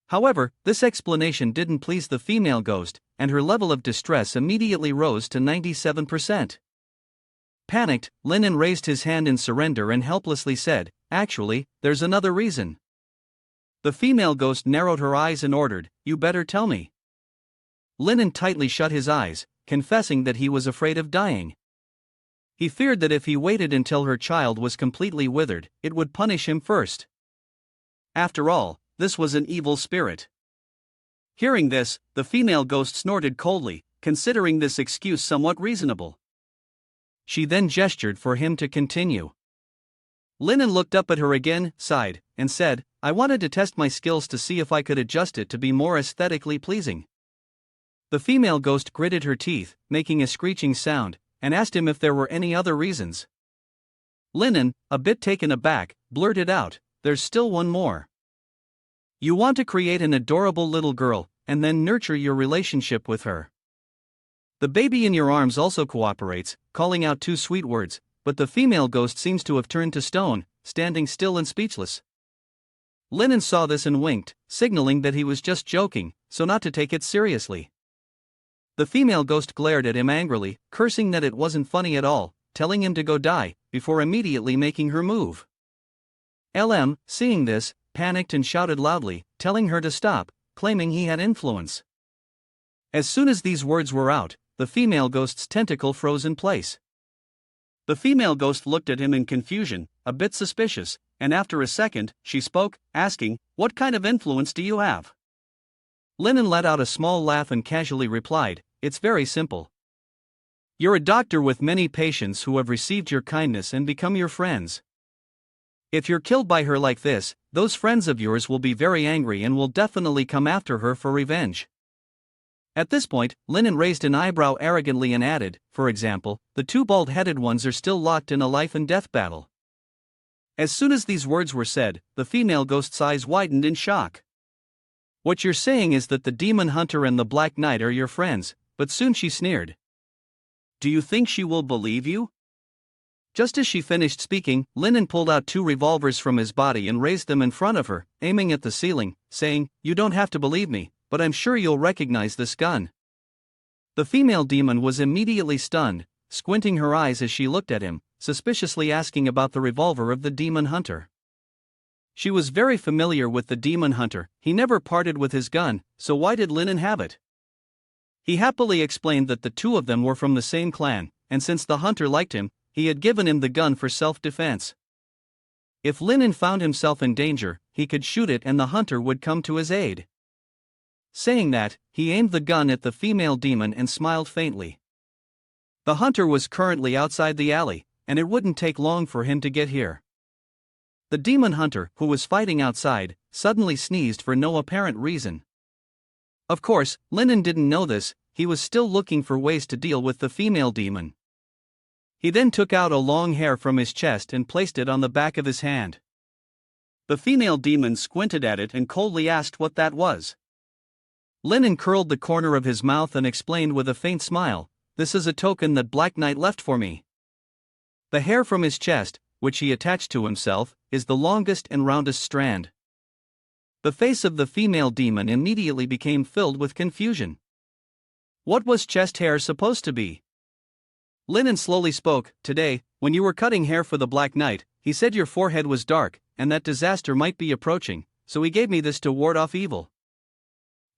However, this explanation didn't please the female ghost, and her level of distress immediately rose to 97%. Panicked, Lin raised his hand in surrender and helplessly said, "Actually, there's another reason." The female ghost narrowed her eyes and ordered, "You better tell me." Lin tightly shut his eyes, confessing that he was afraid of dying. He feared that if he waited until her child was completely withered, it would punish him first. After all, this was an evil spirit. Hearing this, the female ghost snorted coldly, considering this excuse somewhat reasonable. She then gestured for him to continue. Lin looked up at her again, sighed, and said, "I wanted to test my skills to see if I could adjust it to be more aesthetically pleasing." The female ghost gritted her teeth, making a screeching sound, and asked him if there were any other reasons. Lin, a bit taken aback, blurted out, "There's still one more. You want to create an adorable little girl, and then nurture your relationship with her. The baby in your arms also cooperates, calling out 2 sweet words, but the female ghost seems to have turned to stone, standing still and speechless." Lin saw this and winked, signaling that he was just joking, so not to take it seriously. The female ghost glared at him angrily, cursing that it wasn't funny at all, telling him to go die, before immediately making her move. LM, seeing this, panicked and shouted loudly, telling her to stop, claiming he had influence. As soon as these words were out, the female ghost's tentacle froze in place. The female ghost looked at him in confusion, a bit suspicious, and after a second, she spoke, asking, "What kind of influence do you have?" Lin let out a small laugh and casually replied, "It's very simple. You're a doctor with many patients who have received your kindness and become your friends. If you're killed by her like this, those friends of yours will be very angry and will definitely come after her for revenge." At this point, Lin raised an eyebrow arrogantly and added, "For example, the 2 bald-headed ones are still locked in a life-and-death battle." As soon as these words were said, the female ghost's eyes widened in shock. "What you're saying is that the demon hunter and the Black Knight are your friends," but soon she sneered. "Do you think she will believe you?" Just as she finished speaking, Lin pulled out 2 revolvers from his body and raised them in front of her, aiming at the ceiling, saying, "You don't have to believe me, but I'm sure you'll recognize this gun." The female demon was immediately stunned, squinting her eyes as she looked at him, suspiciously asking about the revolver of the demon hunter. She was very familiar with the demon hunter, he never parted with his gun, so why did Lin have it? He happily explained that the 2 of them were from the same clan, and since the hunter liked him, he had given him the gun for self-defense. If Lin found himself in danger, he could shoot it and the hunter would come to his aid. Saying that, he aimed the gun at the female demon and smiled faintly. The hunter was currently outside the alley, and it wouldn't take long for him to get here. The demon hunter, who was fighting outside, suddenly sneezed for no apparent reason. Of course, Lin didn't know this, he was still looking for ways to deal with the female demon. He then took out a long hair from his chest and placed it on the back of his hand. The female demon squinted at it and coldly asked what that was. Lin curled the corner of his mouth and explained with a faint smile, "This is a token that Black Knight left for me." The hair from his chest, which he attached to himself, is the longest and roundest strand. The face of the female demon immediately became filled with confusion. What was chest hair supposed to be? Lin slowly spoke, "Today, when you were cutting hair for the Black Knight, he said your forehead was dark, and that disaster might be approaching, so he gave me this to ward off evil."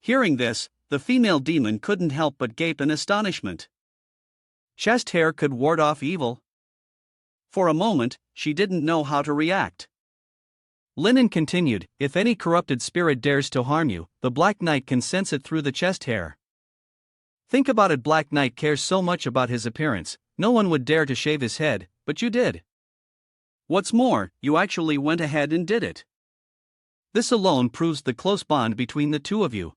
Hearing this, the female demon couldn't help but gape in astonishment. Chest hair could ward off evil? For a moment, she didn't know how to react. Linen continued, if any corrupted spirit dares to harm you, the Black Knight can sense it through the chest hair. Think about it, Black Knight cares so much about his appearance, no one would dare to shave his head, but you did. What's more, you actually went ahead and did it. This alone proves the close bond between the two of you.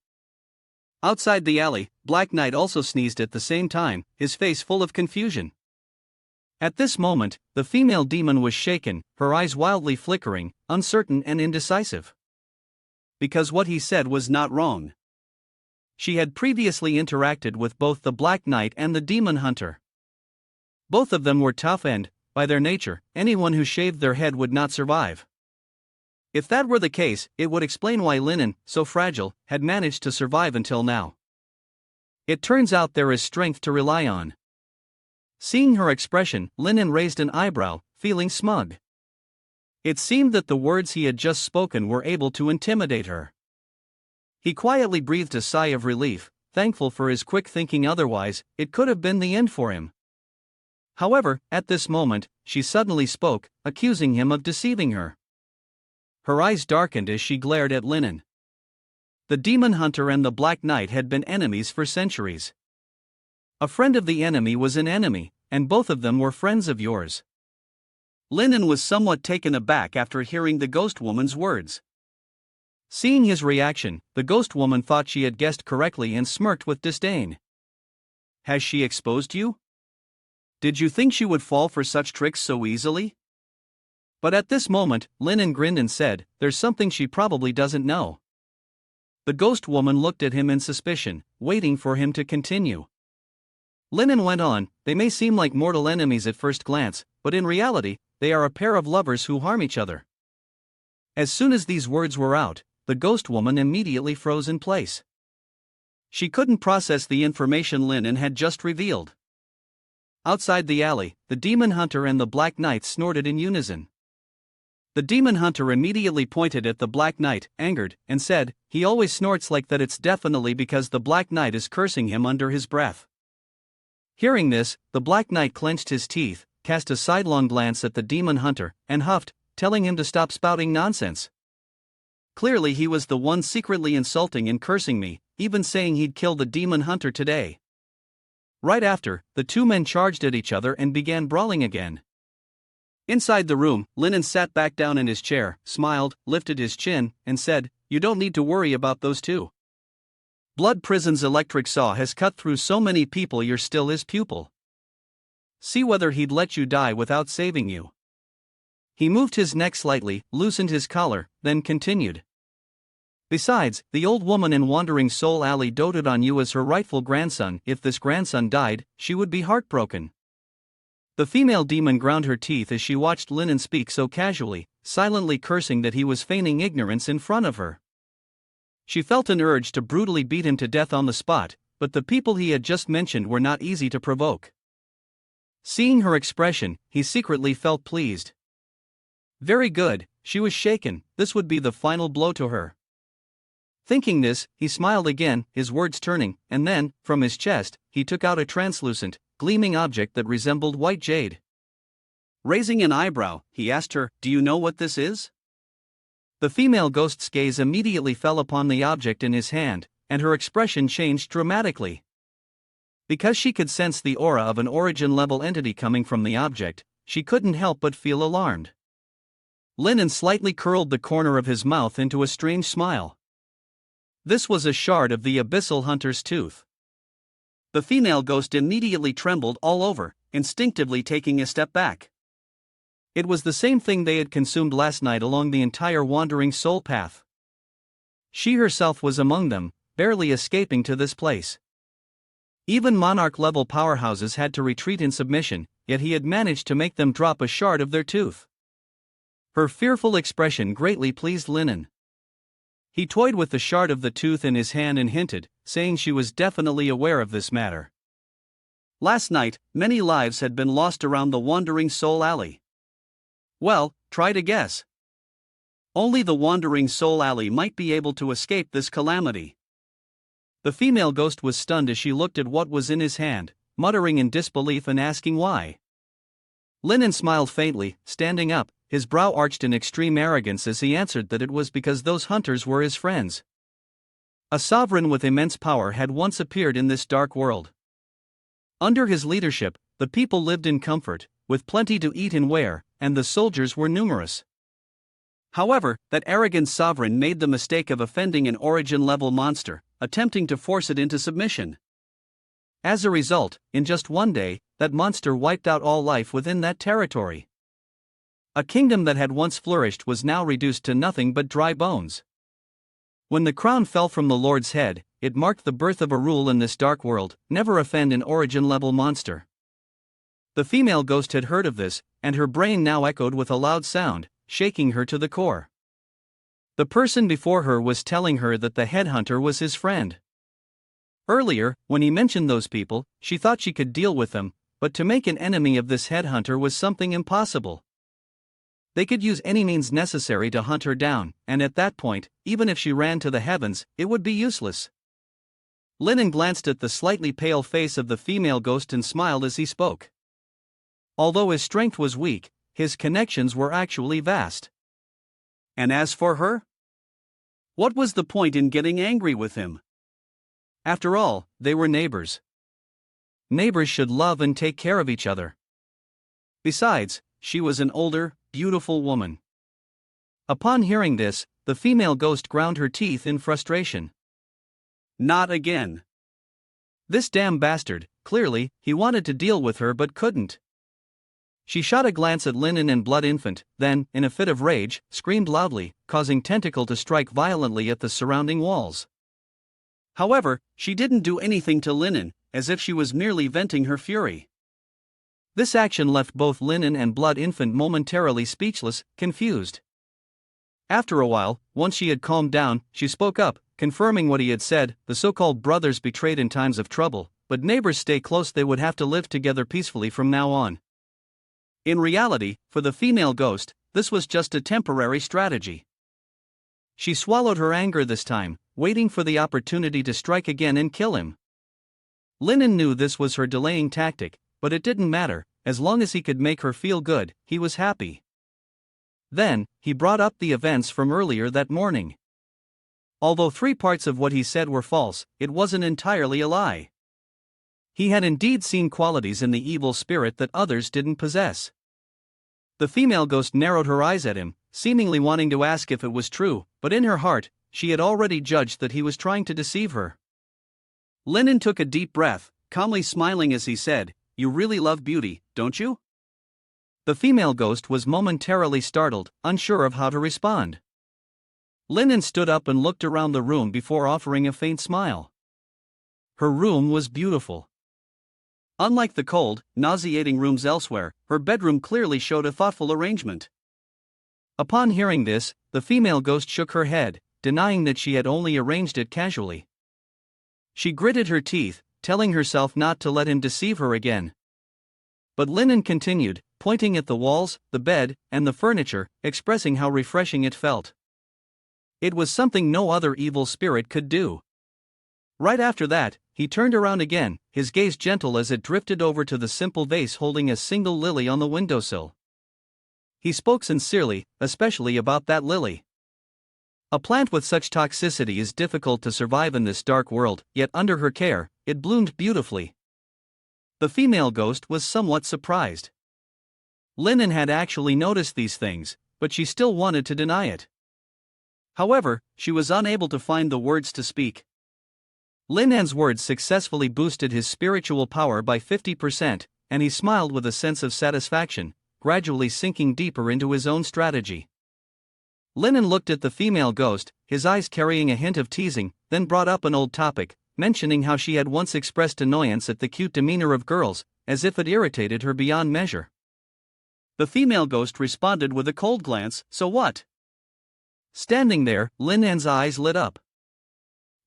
Outside the alley, Black Knight also sneezed at the same time, his face full of confusion. At this moment, the female demon was shaken, her eyes wildly flickering, uncertain and indecisive. Because what he said was not wrong. She had previously interacted with both the Black Knight and the demon hunter. Both of them were tough and, by their nature, anyone who shaved their head would not survive. If that were the case, it would explain why Linen, so fragile, had managed to survive until now. It turns out there is strength to rely on. Seeing her expression, Linen raised an eyebrow, feeling smug. It seemed that the words he had just spoken were able to intimidate her. He quietly breathed a sigh of relief, thankful for his quick thinking, otherwise, it could have been the end for him. However, at this moment, she suddenly spoke, accusing him of deceiving her. Her eyes darkened as she glared at Linen. The demon hunter and the Black Knight had been enemies for centuries. A friend of the enemy was an enemy, and both of them were friends of yours. Linen was somewhat taken aback after hearing the ghost woman's words. Seeing his reaction, the ghost woman thought she had guessed correctly and smirked with disdain. Has she exposed you? Did you think she would fall for such tricks so easily? But at this moment, Linen grinned and said, there's something she probably doesn't know. The ghost woman looked at him in suspicion, waiting for him to continue. Linen went on, they may seem like mortal enemies at first glance, but in reality, they are a pair of lovers who harm each other. As soon as these words were out, the ghost woman immediately froze in place. She couldn't process the information Linen had just revealed. Outside the alley, the demon hunter and the Black Knight snorted in unison. The demon hunter immediately pointed at the Black Knight, angered, and said, he always snorts like that, it's definitely because the Black Knight is cursing him under his breath. Hearing this, the Black Knight clenched his teeth, cast a sidelong glance at the demon hunter, and huffed, telling him to stop spouting nonsense. Clearly he was the one secretly insulting and cursing me, even saying he'd kill the demon hunter today. Right after, the two men charged at each other and began brawling again. Inside the room, Linen sat back down in his chair, smiled, lifted his chin, and said, you don't need to worry about those two. Blood Prison's electric saw has cut through so many people, you're still his pupil. See whether he'd let you die without saving you. He moved his neck slightly, loosened his collar, then continued. Besides, the old woman in Wandering Soul Alley doted on you as her rightful grandson. If this grandson died, she would be heartbroken. The female demon ground her teeth as she watched Linen speak so casually, silently cursing that he was feigning ignorance in front of her. She felt an urge to brutally beat him to death on the spot, but the people he had just mentioned were not easy to provoke. Seeing her expression, he secretly felt pleased. Very good, she was shaken, this would be the final blow to her. Thinking this, he smiled again, his words turning, and then, from his chest, he took out a translucent, gleaming object that resembled white jade. Raising an eyebrow, he asked her, do you know what this is? The female ghost's gaze immediately fell upon the object in his hand, and her expression changed dramatically. Because she could sense the aura of an origin-level entity coming from the object, she couldn't help but feel alarmed. Linen slightly curled the corner of his mouth into a strange smile. This was a shard of the abyssal hunter's tooth. The female ghost immediately trembled all over, instinctively taking a step back. It was the same thing they had consumed last night along the entire Wandering Soul path. She herself was among them, barely escaping to this place. Even monarch-level powerhouses had to retreat in submission, yet he had managed to make them drop a shard of their tooth. Her fearful expression greatly pleased Linen. He toyed with the shard of the tooth in his hand and hinted, saying she was definitely aware of this matter. Last night, many lives had been lost around the Wandering Soul Alley. Well, try to guess. Only the Wandering Soul Alley might be able to escape this calamity. The female ghost was stunned as she looked at what was in his hand, muttering in disbelief and asking why. Linen smiled faintly, standing up, his brow arched in extreme arrogance as he answered that it was because those hunters were his friends. A sovereign with immense power had once appeared in this dark world. Under his leadership, the people lived in comfort, with plenty to eat and wear, and the soldiers were numerous. However, that arrogant sovereign made the mistake of offending an origin-level monster, attempting to force it into submission. As a result, in just one day, that monster wiped out all life within that territory. A kingdom that had once flourished was now reduced to nothing but dry bones. When the crown fell from the Lord's head, it marked the birth of a rule in this dark world: never offend an origin-level monster. The female ghost had heard of this, and her brain now echoed with a loud sound, shaking her to the core. The person before her was telling her that the headhunter was his friend. Earlier, when he mentioned those people, she thought she could deal with them, but to make an enemy of this headhunter was something impossible. They could use any means necessary to hunt her down, and at that point, even if she ran to the heavens, it would be useless. Linen glanced at the slightly pale face of the female ghost and smiled as he spoke. Although his strength was weak, his connections were actually vast. And as for her? What was the point in getting angry with him? After all, they were neighbors. Neighbors should love and take care of each other. Besides, she was an older, beautiful woman. Upon hearing this, the female ghost ground her teeth in frustration. Not again. This damn bastard, clearly, he wanted to deal with her but couldn't. She shot a glance at Linen and Blood Infant, then, in a fit of rage, screamed loudly, causing Tentacle to strike violently at the surrounding walls. However, she didn't do anything to Linen, as if she was merely venting her fury. This action left both Linen and Blood Infant momentarily speechless, confused. After a while, once she had calmed down, she spoke up, confirming what he had said: the so-called brothers betrayed in times of trouble, but neighbors stay close. They would have to live together peacefully from now on. In reality, for the female ghost, this was just a temporary strategy. She swallowed her anger this time, waiting for the opportunity to strike again and kill him. Linen knew this was her delaying tactic, but it didn't matter. As long as he could make her feel good, he was happy. Then, he brought up the events from earlier that morning. Although 3 parts of what he said were false, it wasn't entirely a lie. He had indeed seen qualities in the evil spirit that others didn't possess. The female ghost narrowed her eyes at him, seemingly wanting to ask if it was true, but in her heart, she had already judged that he was trying to deceive her. Linen took a deep breath, calmly smiling as he said, "You really love beauty, don't you?" The female ghost was momentarily startled, unsure of how to respond. Linen stood up and looked around the room before offering a faint smile. Her room was beautiful. Unlike the cold, nauseating rooms elsewhere, her bedroom clearly showed a thoughtful arrangement. Upon hearing this, the female ghost shook her head, denying that she had only arranged it casually. She gritted her teeth, telling herself not to let him deceive her again. But Linen continued, pointing at the walls, the bed, and the furniture, expressing how refreshing it felt. It was something no other evil spirit could do. Right after that, he turned around again, his gaze gentle as it drifted over to the simple vase holding a single lily on the windowsill. He spoke sincerely, especially about that lily. A plant with such toxicity is difficult to survive in this dark world, yet under her care, it bloomed beautifully. The female ghost was somewhat surprised. Linen had actually noticed these things, but she still wanted to deny it. However, she was unable to find the words to speak. Linen's words successfully boosted his spiritual power by 50%, and he smiled with a sense of satisfaction, gradually sinking deeper into his own strategy. Linen looked at the female ghost, his eyes carrying a hint of teasing, then brought up an old topic, mentioning how she had once expressed annoyance at the cute demeanor of girls, as if it irritated her beyond measure. The female ghost responded with a cold glance, "So what?" Standing there, Linen's eyes lit up.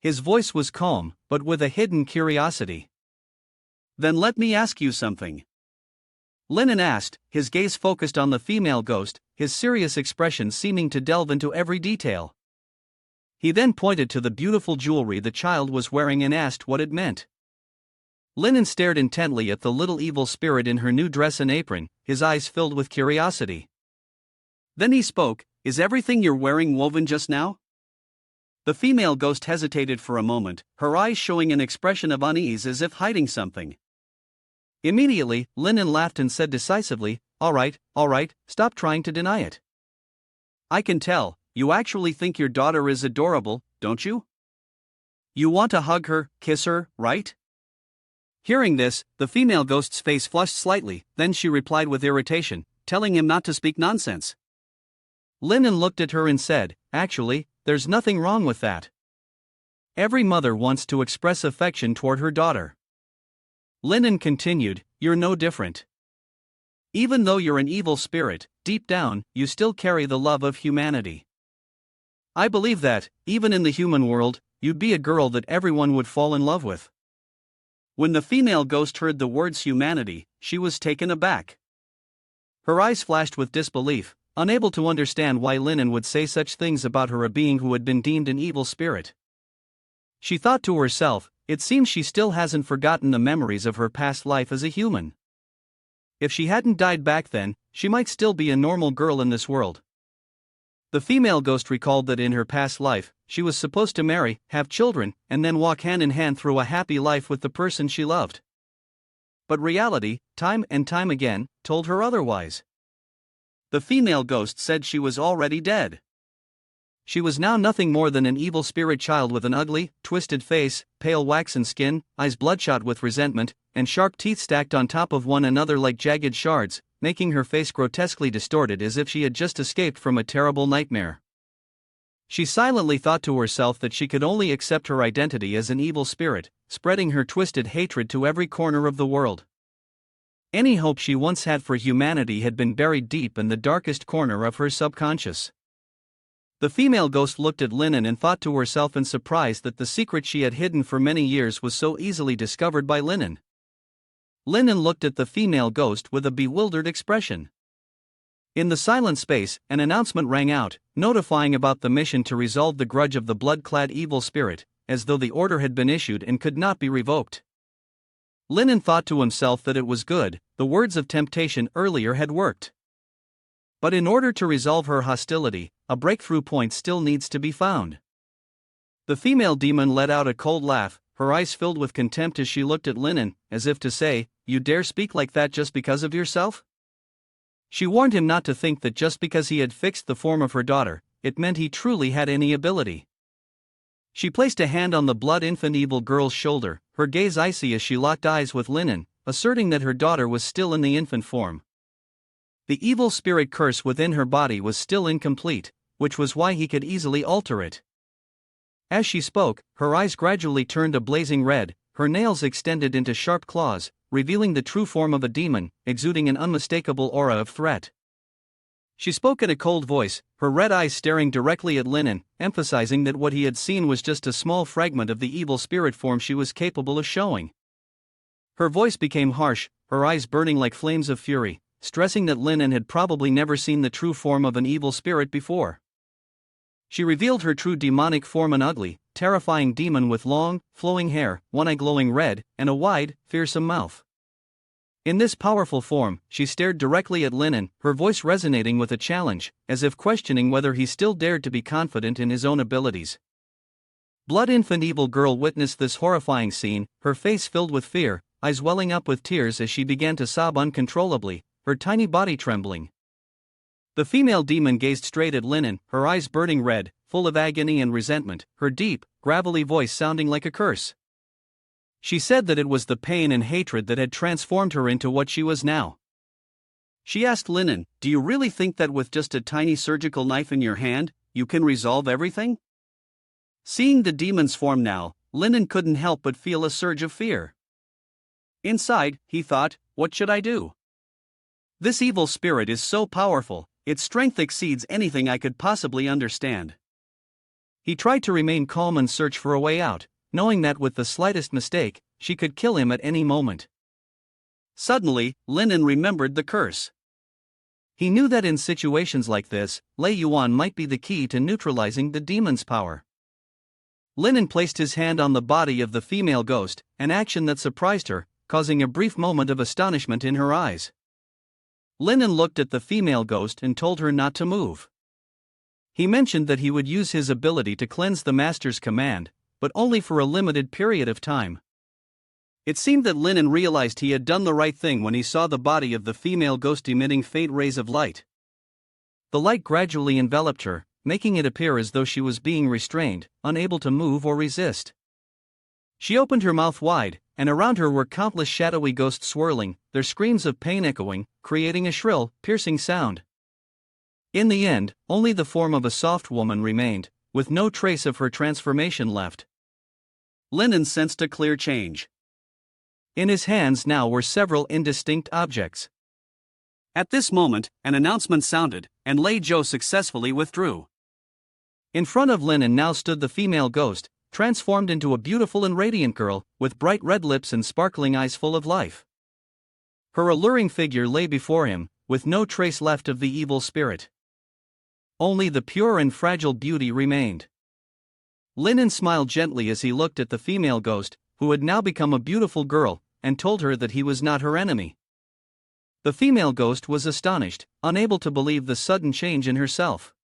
His voice was calm, but with a hidden curiosity. "Then let me ask you something." Linen asked, his gaze focused on the female ghost, his serious expression seeming to delve into every detail. He then pointed to the beautiful jewelry the child was wearing and asked what it meant. Linen stared intently at the little evil spirit in her new dress and apron, his eyes filled with curiosity. Then he spoke, "Is everything you're wearing woven just now?" The female ghost hesitated for a moment, her eyes showing an expression of unease as if hiding something. Immediately, Linen laughed and said decisively, all right, stop trying to deny it. I can tell, you actually think your daughter is adorable, don't you? You want to hug her, kiss her, right?" Hearing this, the female ghost's face flushed slightly, then she replied with irritation, telling him not to speak nonsense. Linen looked at her and said, "Actually, there's nothing wrong with that. Every mother wants to express affection toward her daughter." Linen continued, "You're no different. Even though you're an evil spirit, deep down, you still carry the love of humanity. I believe that, even in the human world, you'd be a girl that everyone would fall in love with." When the female ghost heard the words humanity, she was taken aback. Her eyes flashed with disbelief, unable to understand why Linen would say such things about her, a being who had been deemed an evil spirit. She thought to herself, it seems she still hasn't forgotten the memories of her past life as a human. If she hadn't died back then, she might still be a normal girl in this world. The female ghost recalled that in her past life, she was supposed to marry, have children, and then walk hand in hand through a happy life with the person she loved. But reality, time and time again, told her otherwise. The female ghost said she was already dead. She was now nothing more than an evil spirit child with an ugly, twisted face, pale waxen skin, eyes bloodshot with resentment, and sharp teeth stacked on top of one another like jagged shards, making her face grotesquely distorted as if she had just escaped from a terrible nightmare. She silently thought to herself that she could only accept her identity as an evil spirit, spreading her twisted hatred to every corner of the world. Any hope she once had for humanity had been buried deep in the darkest corner of her subconscious. The female ghost looked at Linen and thought to herself in surprise that the secret she had hidden for many years was so easily discovered by Linen. Linen looked at the female ghost with a bewildered expression. In the silent space, an announcement rang out, notifying about the mission to resolve the grudge of the blood-clad evil spirit, as though the order had been issued and could not be revoked. Linen thought to himself that it was good, the words of temptation earlier had worked. But in order to resolve her hostility, a breakthrough point still needs to be found. The female demon let out a cold laugh, her eyes filled with contempt as she looked at Linen, as if to say, "You dare speak like that just because of yourself?" She warned him not to think that just because he had fixed the form of her daughter, it meant he truly had any ability. She placed a hand on the blood-infant evil girl's shoulder, her gaze icy as she locked eyes with Linen, asserting that her daughter was still in the infant form. The evil spirit curse within her body was still incomplete, which was why he could easily alter it. As she spoke, her eyes gradually turned a blazing red, her nails extended into sharp claws, revealing the true form of a demon, exuding an unmistakable aura of threat. She spoke in a cold voice, her red eyes staring directly at Linen, emphasizing that what he had seen was just a small fragment of the evil spirit form she was capable of showing. Her voice became harsh, her eyes burning like flames of fury, stressing that Linen had probably never seen the true form of an evil spirit before. She revealed her true demonic form, an ugly, terrifying demon with long, flowing hair, one eye glowing red, and a wide, fearsome mouth. In this powerful form, she stared directly at Linen, her voice resonating with a challenge, as if questioning whether he still dared to be confident in his own abilities. Blood infant evil girl witnessed this horrifying scene, her face filled with fear, eyes welling up with tears as she began to sob uncontrollably, her tiny body trembling. The female demon gazed straight at Linen, her eyes burning red, full of agony and resentment, her deep, gravelly voice sounding like a curse. She said that it was the pain and hatred that had transformed her into what she was now. She asked Linen, "Do you really think that with just a tiny surgical knife in your hand, you can resolve everything?" Seeing the demon's form now, Linen couldn't help but feel a surge of fear. Inside, he thought, what should I do? This evil spirit is so powerful, its strength exceeds anything I could possibly understand. He tried to remain calm and search for a way out, knowing that with the slightest mistake, she could kill him at any moment. Suddenly, Linen remembered the curse. He knew that in situations like this, Lei Yuan might be the key to neutralizing the demon's power. Linen placed his hand on the body of the female ghost, an action that surprised her, causing a brief moment of astonishment in her eyes. Linen looked at the female ghost and told her not to move. He mentioned that he would use his ability to cleanse the master's command, but only for a limited period of time. It seemed that Linen realized he had done the right thing when he saw the body of the female ghost emitting faint rays of light. The light gradually enveloped her, making it appear as though she was being restrained, unable to move or resist. She opened her mouth wide, and around her were countless shadowy ghosts swirling, their screams of pain echoing, creating a shrill, piercing sound. In the end, only the form of a soft woman remained, with no trace of her transformation left. Linen sensed a clear change. In his hands now were several indistinct objects. At this moment, an announcement sounded, and Lei Zhou successfully withdrew. In front of Linen now stood the female ghost, transformed into a beautiful and radiant girl, with bright red lips and sparkling eyes full of life. Her alluring figure lay before him, with no trace left of the evil spirit. Only the pure and fragile beauty remained. Linen smiled gently as he looked at the female ghost, who had now become a beautiful girl, and told her that he was not her enemy. The female ghost was astonished, unable to believe the sudden change in herself.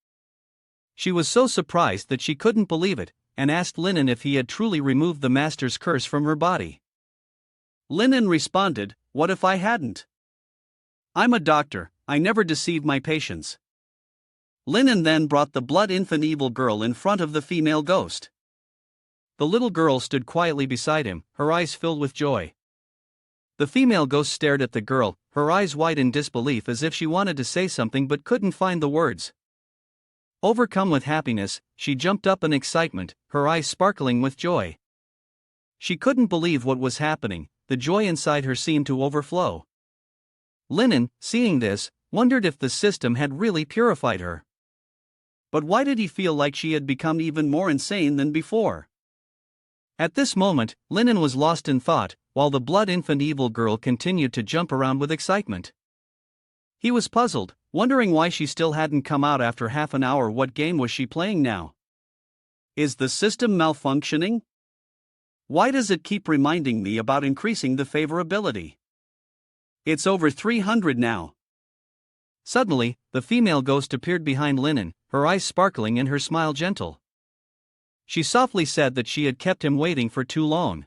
She was so surprised that she couldn't believe it, and asked Linen if he had truly removed the master's curse from her body. Linen responded, "What if I hadn't? I'm a doctor, I never deceive my patients." Linen then brought the blood infant evil girl in front of the female ghost. The little girl stood quietly beside him, her eyes filled with joy. The female ghost stared at the girl, her eyes wide in disbelief as if she wanted to say something but couldn't find the words. Overcome with happiness, she jumped up in excitement, her eyes sparkling with joy. She couldn't believe what was happening, the joy inside her seemed to overflow. Linen, seeing this, wondered if the system had really purified her. But why did he feel like she had become even more insane than before? At this moment, Linen was lost in thought, while the blood infant evil girl continued to jump around with excitement. He was puzzled, wondering why she still hadn't come out after half an hour. What game was she playing now? Is the system malfunctioning? Why does it keep reminding me about increasing the favorability? It's over 300 now. Suddenly, the female ghost appeared behind Linen, her eyes sparkling and her smile gentle. She softly said that she had kept him waiting for too long.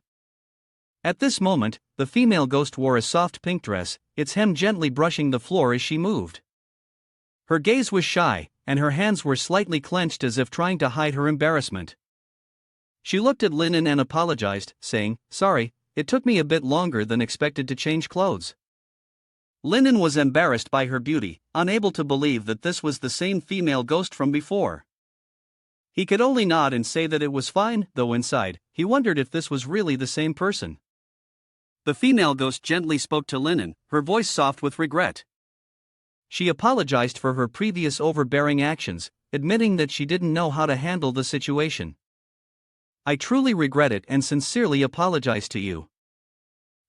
At this moment, the female ghost wore a soft pink dress, its hem gently brushing the floor as she moved. Her gaze was shy, and her hands were slightly clenched as if trying to hide her embarrassment. She looked at Linen and apologized, saying, "Sorry, it took me a bit longer than expected to change clothes." Linen was embarrassed by her beauty, unable to believe that this was the same female ghost from before. He could only nod and say that it was fine, though inside, he wondered if this was really the same person. The female ghost gently spoke to Linen, her voice soft with regret. She apologized for her previous overbearing actions, admitting that she didn't know how to handle the situation. "I truly regret it and sincerely apologize to you."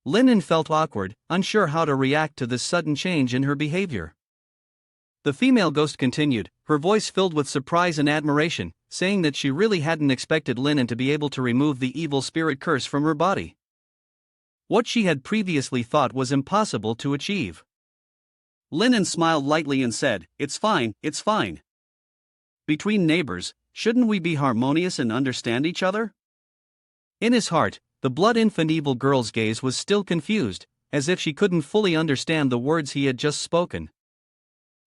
Linen felt awkward, unsure how to react to this sudden change in her behavior. The female ghost continued, her voice filled with surprise and admiration, saying that she really hadn't expected Linen to be able to remove the evil spirit curse from her body. What she had previously thought was impossible to achieve. Linen smiled lightly and said, "It's fine, it's fine. Between neighbors, shouldn't we be harmonious and understand each other?" In his heart, the blood infant evil girl's gaze was still confused, as if she couldn't fully understand the words he had just spoken.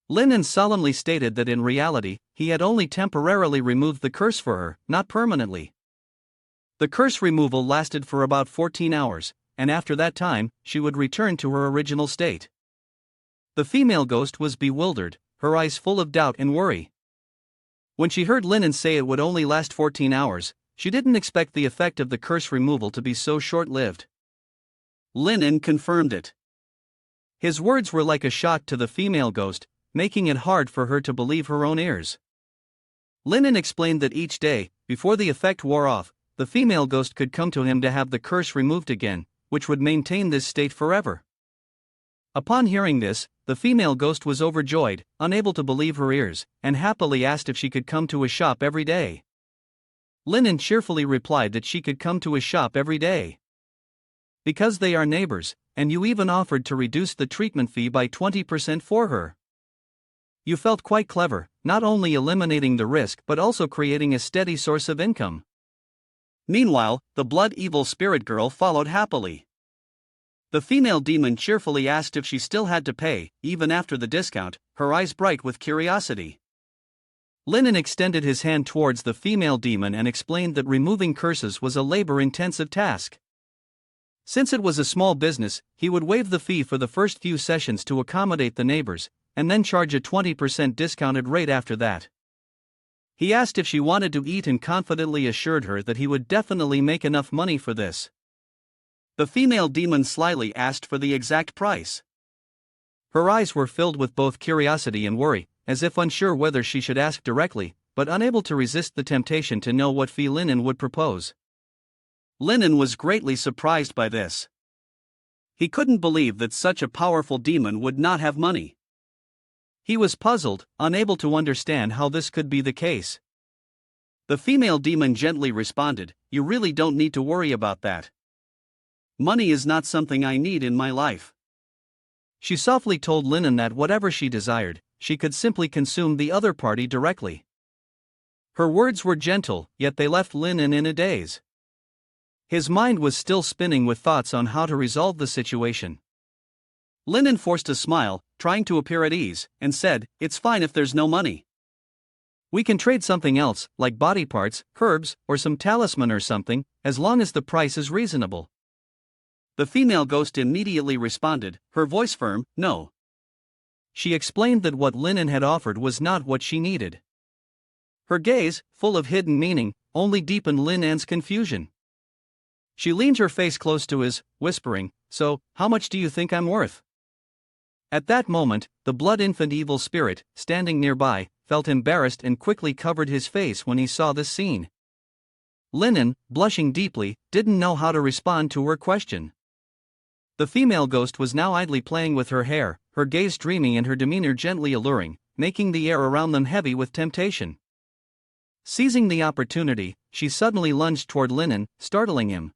Linen solemnly stated that in reality, he had only temporarily removed the curse for her, not permanently. The curse removal lasted for about 14 hours, and after that time, she would return to her original state. The female ghost was bewildered, her eyes full of doubt and worry. When she heard Linen say it would only last 14 hours, she didn't expect the effect of the curse removal to be so short-lived. Linen confirmed it. His words were like a shock to the female ghost, making it hard for her to believe her own ears. Linen explained that each day, before the effect wore off, the female ghost could come to him to have the curse removed again, which would maintain this state forever. Upon hearing this, the female ghost was overjoyed, unable to believe her ears, and happily asked if she could come to his shop every day. Linen cheerfully replied that she could come to his shop every day. Because they are neighbors, and you even offered to reduce the treatment fee by 20% for her. You felt quite clever, not only eliminating the risk but also creating a steady source of income. Meanwhile, the blood evil spirit girl followed happily. The female demon cheerfully asked if she still had to pay, even after the discount, her eyes bright with curiosity. Linen extended his hand towards the female demon and explained that removing curses was a labor-intensive task. Since it was a small business, he would waive the fee for the first few sessions to accommodate the neighbors, and then charge a 20% discounted rate after that. He asked if she wanted to eat and confidently assured her that he would definitely make enough money for this. The female demon slyly asked for the exact price. Her eyes were filled with both curiosity and worry, as if unsure whether she should ask directly, but unable to resist the temptation to know what fee Linen would propose. Linen was greatly surprised by this. He couldn't believe that such a powerful demon would not have money. He was puzzled, unable to understand how this could be the case. The female demon gently responded, "You really don't need to worry about that. Money is not something I need in my life." She softly told Linen that whatever she desired, she could simply consume the other party directly. Her words were gentle, yet they left Linen in a daze. His mind was still spinning with thoughts on how to resolve the situation. Linen forced a smile, trying to appear at ease, and said, "It's fine if there's no money. We can trade something else, like body parts, herbs, or some talisman or something, as long as the price is reasonable." The female ghost immediately responded, her voice firm, "No." She explained that what Linen had offered was not what she needed. Her gaze, full of hidden meaning, only deepened Linen's confusion. She leaned her face close to his, whispering, "So, how much do you think I'm worth?" At that moment, the blood infant evil spirit, standing nearby, felt embarrassed and quickly covered his face when he saw this scene. Linen, blushing deeply, didn't know how to respond to her question. The female ghost was now idly playing with her hair, her gaze dreamy and her demeanor gently alluring, making the air around them heavy with temptation. Seizing the opportunity, she suddenly lunged toward Linen, startling him.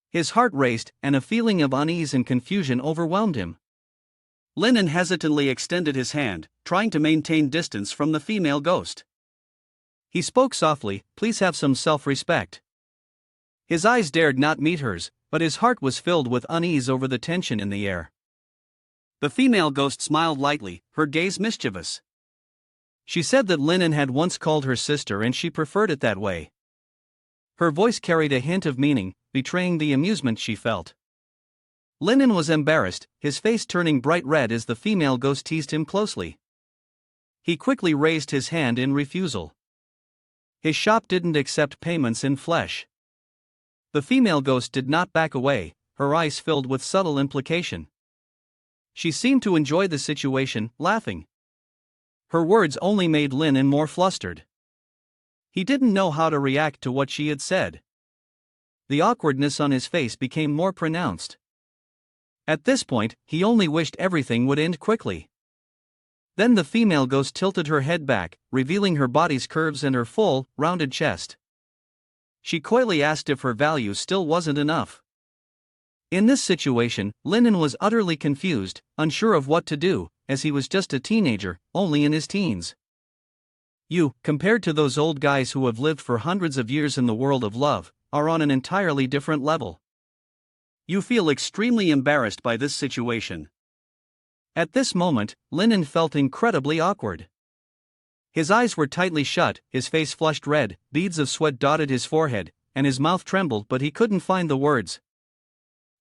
His heart raced, and a feeling of unease and confusion overwhelmed him. Linen hesitantly extended his hand, trying to maintain distance from the female ghost. He spoke softly, "Please have some self-respect." His eyes dared not meet hers, but his heart was filled with unease over the tension in the air. The female ghost smiled lightly, her gaze mischievous. She said that Linen had once called her sister and she preferred it that way. Her voice carried a hint of meaning, betraying the amusement she felt. Linen was embarrassed, his face turning bright red as the female ghost teased him closely. He quickly raised his hand in refusal. His shop didn't accept payments in flesh. The female ghost did not back away, her eyes filled with subtle implication. She seemed to enjoy the situation, laughing. Her words only made Linen more flustered. He didn't know how to react to what she had said. The awkwardness on his face became more pronounced. At this point, he only wished everything would end quickly. Then the female ghost tilted her head back, revealing her body's curves and her full, rounded chest. She coyly asked if her value still wasn't enough. In this situation, Linen was utterly confused, unsure of what to do, as he was just a teenager, only in his teens. You, compared to those old guys who have lived for hundreds of years in the world of love, are on an entirely different level. You feel extremely embarrassed by this situation. At this moment, Linen felt incredibly awkward. His eyes were tightly shut, his face flushed red, beads of sweat dotted his forehead, and his mouth trembled, but he couldn't find the words.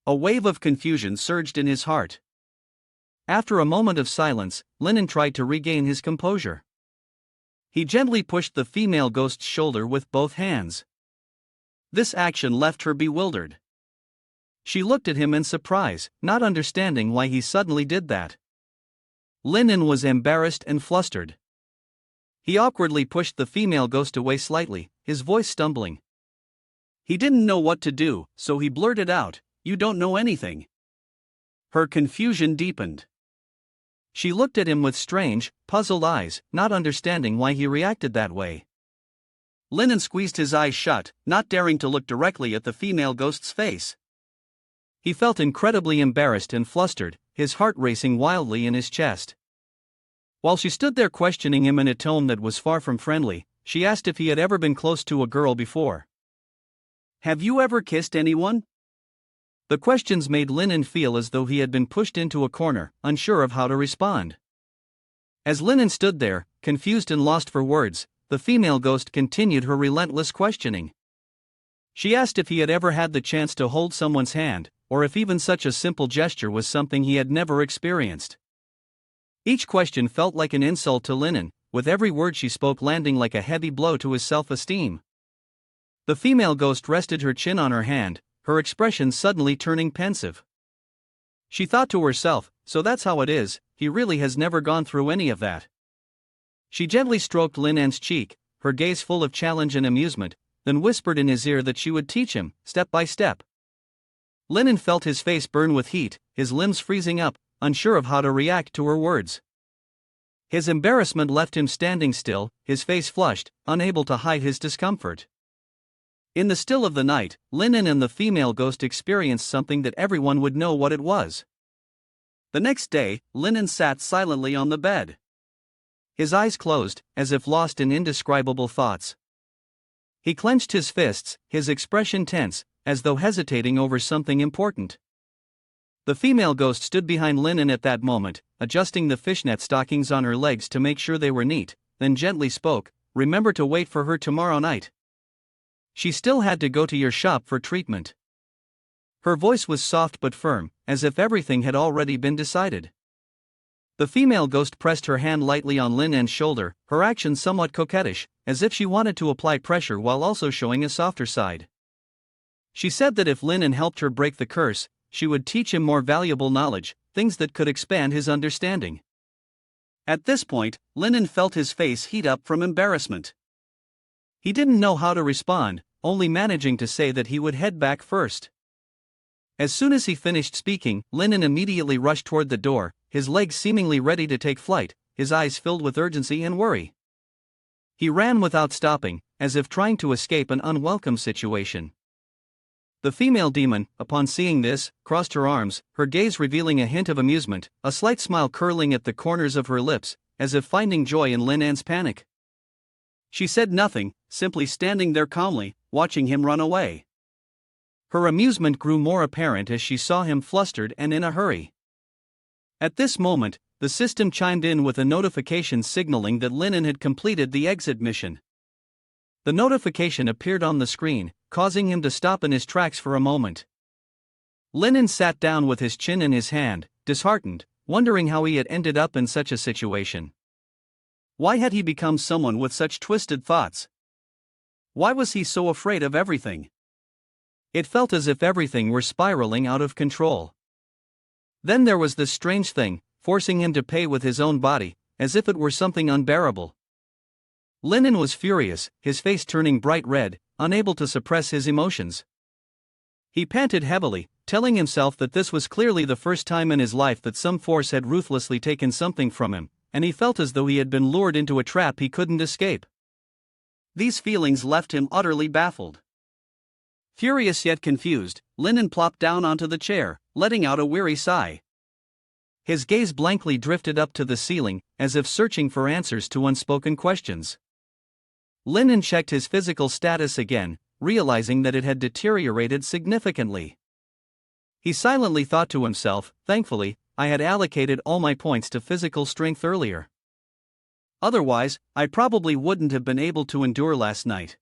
A wave of confusion surged in his heart. After a moment of silence, Linen tried to regain his composure. He gently pushed the female ghost's shoulder with both hands. This action left her bewildered. She looked at him in surprise, not understanding why he suddenly did that. Linen was embarrassed and flustered. He awkwardly pushed the female ghost away slightly, his voice stumbling. He didn't know what to do, so he blurted out, "You don't know anything." Her confusion deepened. She looked at him with strange, puzzled eyes, not understanding why he reacted that way. Linen squeezed his eyes shut, not daring to look directly at the female ghost's face. He felt incredibly embarrassed and flustered, his heart racing wildly in his chest. While she stood there questioning him in a tone that was far from friendly, she asked if he had ever been close to a girl before. "Have you ever kissed anyone?" The questions made Linen feel as though he had been pushed into a corner, unsure of how to respond. As Linen stood there, confused and lost for words, the female ghost continued her relentless questioning. She asked if he had ever had the chance to hold someone's hand, or if even such a simple gesture was something he had never experienced. Each question felt like an insult to Linen, with every word she spoke landing like a heavy blow to his self-esteem. The female ghost rested her chin on her hand, her expression suddenly turning pensive. She thought to herself, so that's how it is, he really has never gone through any of that. She gently stroked Linen's cheek, her gaze full of challenge and amusement, then whispered in his ear that she would teach him, step by step. Linen felt his face burn with heat, his limbs freezing up, unsure of how to react to her words. His embarrassment left him standing still, his face flushed, unable to hide his discomfort. In the still of the night, Linen and the female ghost experienced something that everyone would know what it was. The next day, Linen sat silently on the bed. His eyes closed, as if lost in indescribable thoughts. He clenched his fists, his expression tense, as though hesitating over something important. The female ghost stood behind Linen at that moment, adjusting the fishnet stockings on her legs to make sure they were neat, then gently spoke, "Remember to wait for her tomorrow night. She still had to go to your shop for treatment." Her voice was soft but firm, as if everything had already been decided. The female ghost pressed her hand lightly on Linen's shoulder, her action somewhat coquettish, as if she wanted to apply pressure while also showing a softer side. She said that if Linen helped her break the curse, she would teach him more valuable knowledge, things that could expand his understanding. At this point, Linen felt his face heat up from embarrassment. He didn't know how to respond, only managing to say that he would head back first. As soon as he finished speaking, Linen immediately rushed toward the door, his legs seemingly ready to take flight, his eyes filled with urgency and worry. He ran without stopping, as if trying to escape an unwelcome situation. The female demon, upon seeing this, crossed her arms, her gaze revealing a hint of amusement, a slight smile curling at the corners of her lips, as if finding joy in Linen's panic. She said nothing, simply standing there calmly, watching him run away. Her amusement grew more apparent as she saw him flustered and in a hurry. At this moment, the system chimed in with a notification signaling that Linen had completed the exit mission. The notification appeared on the screen, causing him to stop in his tracks for a moment. Linen sat down with his chin in his hand, disheartened, wondering how he had ended up in such a situation. Why had he become someone with such twisted thoughts? Why was he so afraid of everything? It felt as if everything were spiraling out of control. Then there was this strange thing, forcing him to pay with his own body, as if it were something unbearable. Linen was furious, his face turning bright red, unable to suppress his emotions. He panted heavily, telling himself that this was clearly the first time in his life that some force had ruthlessly taken something from him, and he felt as though he had been lured into a trap he couldn't escape. These feelings left him utterly baffled. Furious yet confused, Linen plopped down onto the chair, letting out a weary sigh. His gaze blankly drifted up to the ceiling, as if searching for answers to unspoken questions. Linen checked his physical status again, realizing that it had deteriorated significantly. He silently thought to himself, "Thankfully, I had allocated all my points to physical strength earlier. Otherwise, I probably wouldn't have been able to endure last night."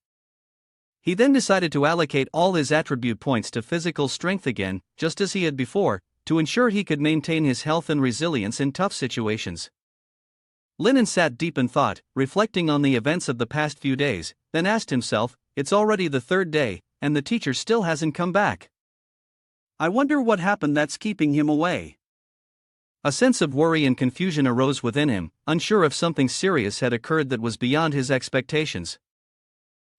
He then decided to allocate all his attribute points to physical strength again, just as he had before, to ensure he could maintain his health and resilience in tough situations. Linen sat deep in thought, reflecting on the events of the past few days, then asked himself, "It's already the third day, and the teacher still hasn't come back. I wonder what happened that's keeping him away." A sense of worry and confusion arose within him, unsure if something serious had occurred that was beyond his expectations.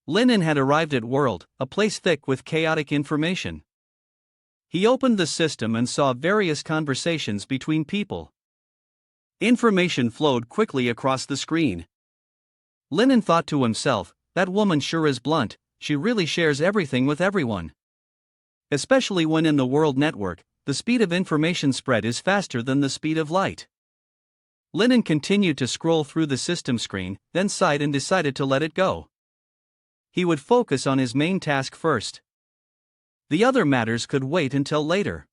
Linen had arrived at World, a place thick with chaotic information. He opened the system and saw various conversations between people. Information flowed quickly across the screen. Linen thought to himself, "That woman sure is blunt, she really shares everything with everyone. Especially when in the world network, the speed of information spread is faster than the speed of light. Linen continued to scroll through the system screen, then sighed and decided to let it go. He would focus on his main task first. The other matters could wait until later.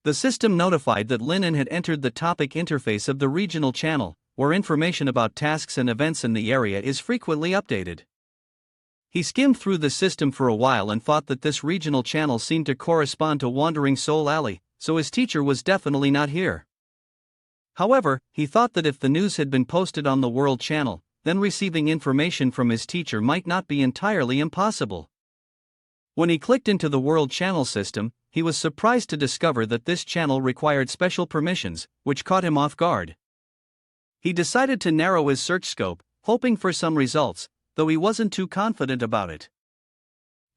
The system notified that Linen had entered the topic interface of the regional channel, where information about tasks and events in the area is frequently updated. He skimmed through the system for a while and thought that this regional channel seemed to correspond to Wandering Soul Alley, so his teacher was definitely not here. However, he thought that if the news had been posted on the World Channel, then receiving information from his teacher might not be entirely impossible. When he clicked into the World Channel system, he was surprised to discover that this channel required special permissions, which caught him off guard. He decided to narrow his search scope, hoping for some results, though he wasn't too confident about it.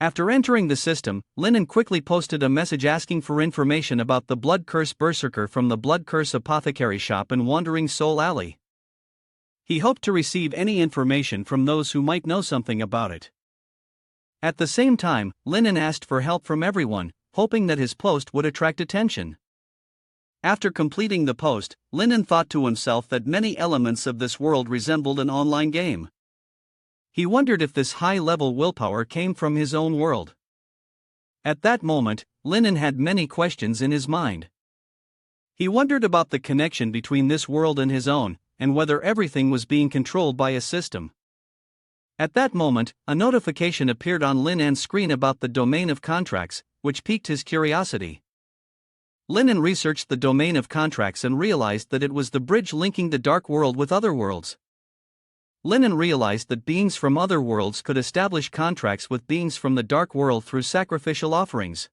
After entering the system, Linen quickly posted a message asking for information about the Blood Curse Berserker from the Blood Curse Apothecary Shop in Wandering Soul Alley. He hoped to receive any information from those who might know something about it. At the same time, Linen asked for help from everyone, hoping that his post would attract attention. After completing the post, Linen thought to himself that many elements of this world resembled an online game. He wondered if this high-level willpower came from his own world. At that moment, Linen had many questions in his mind. He wondered about the connection between this world and his own, and whether everything was being controlled by a system. At that moment, a notification appeared on Linen's screen about the domain of contracts, which piqued his curiosity. Linen researched the domain of contracts and realized that it was the bridge linking the dark world with other worlds. Linen realized that beings from other worlds could establish contracts with beings from the dark world through sacrificial offerings.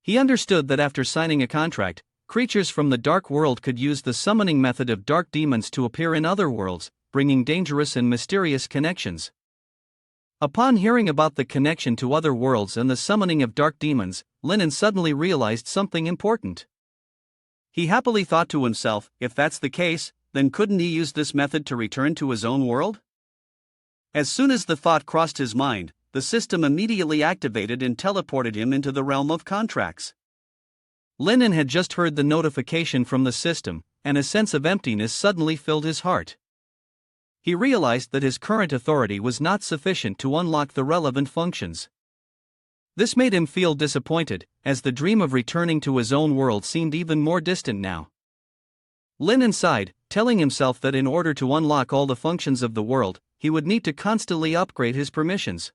He understood that after signing a contract, creatures from the dark world could use the summoning method of dark demons to appear in other worlds, bringing dangerous and mysterious connections. Upon hearing about the connection to other worlds and the summoning of dark demons, Linen suddenly realized something important. He happily thought to himself, if that's the case, then couldn't he use this method to return to his own world? As soon as the thought crossed his mind, the system immediately activated and teleported him into the realm of contracts. Linen had just heard the notification from the system, and a sense of emptiness suddenly filled his heart. He realized that his current authority was not sufficient to unlock the relevant functions. This made him feel disappointed, as the dream of returning to his own world seemed even more distant now. Linen sighed, telling himself that in order to unlock all the functions of the world, he would need to constantly upgrade his permissions.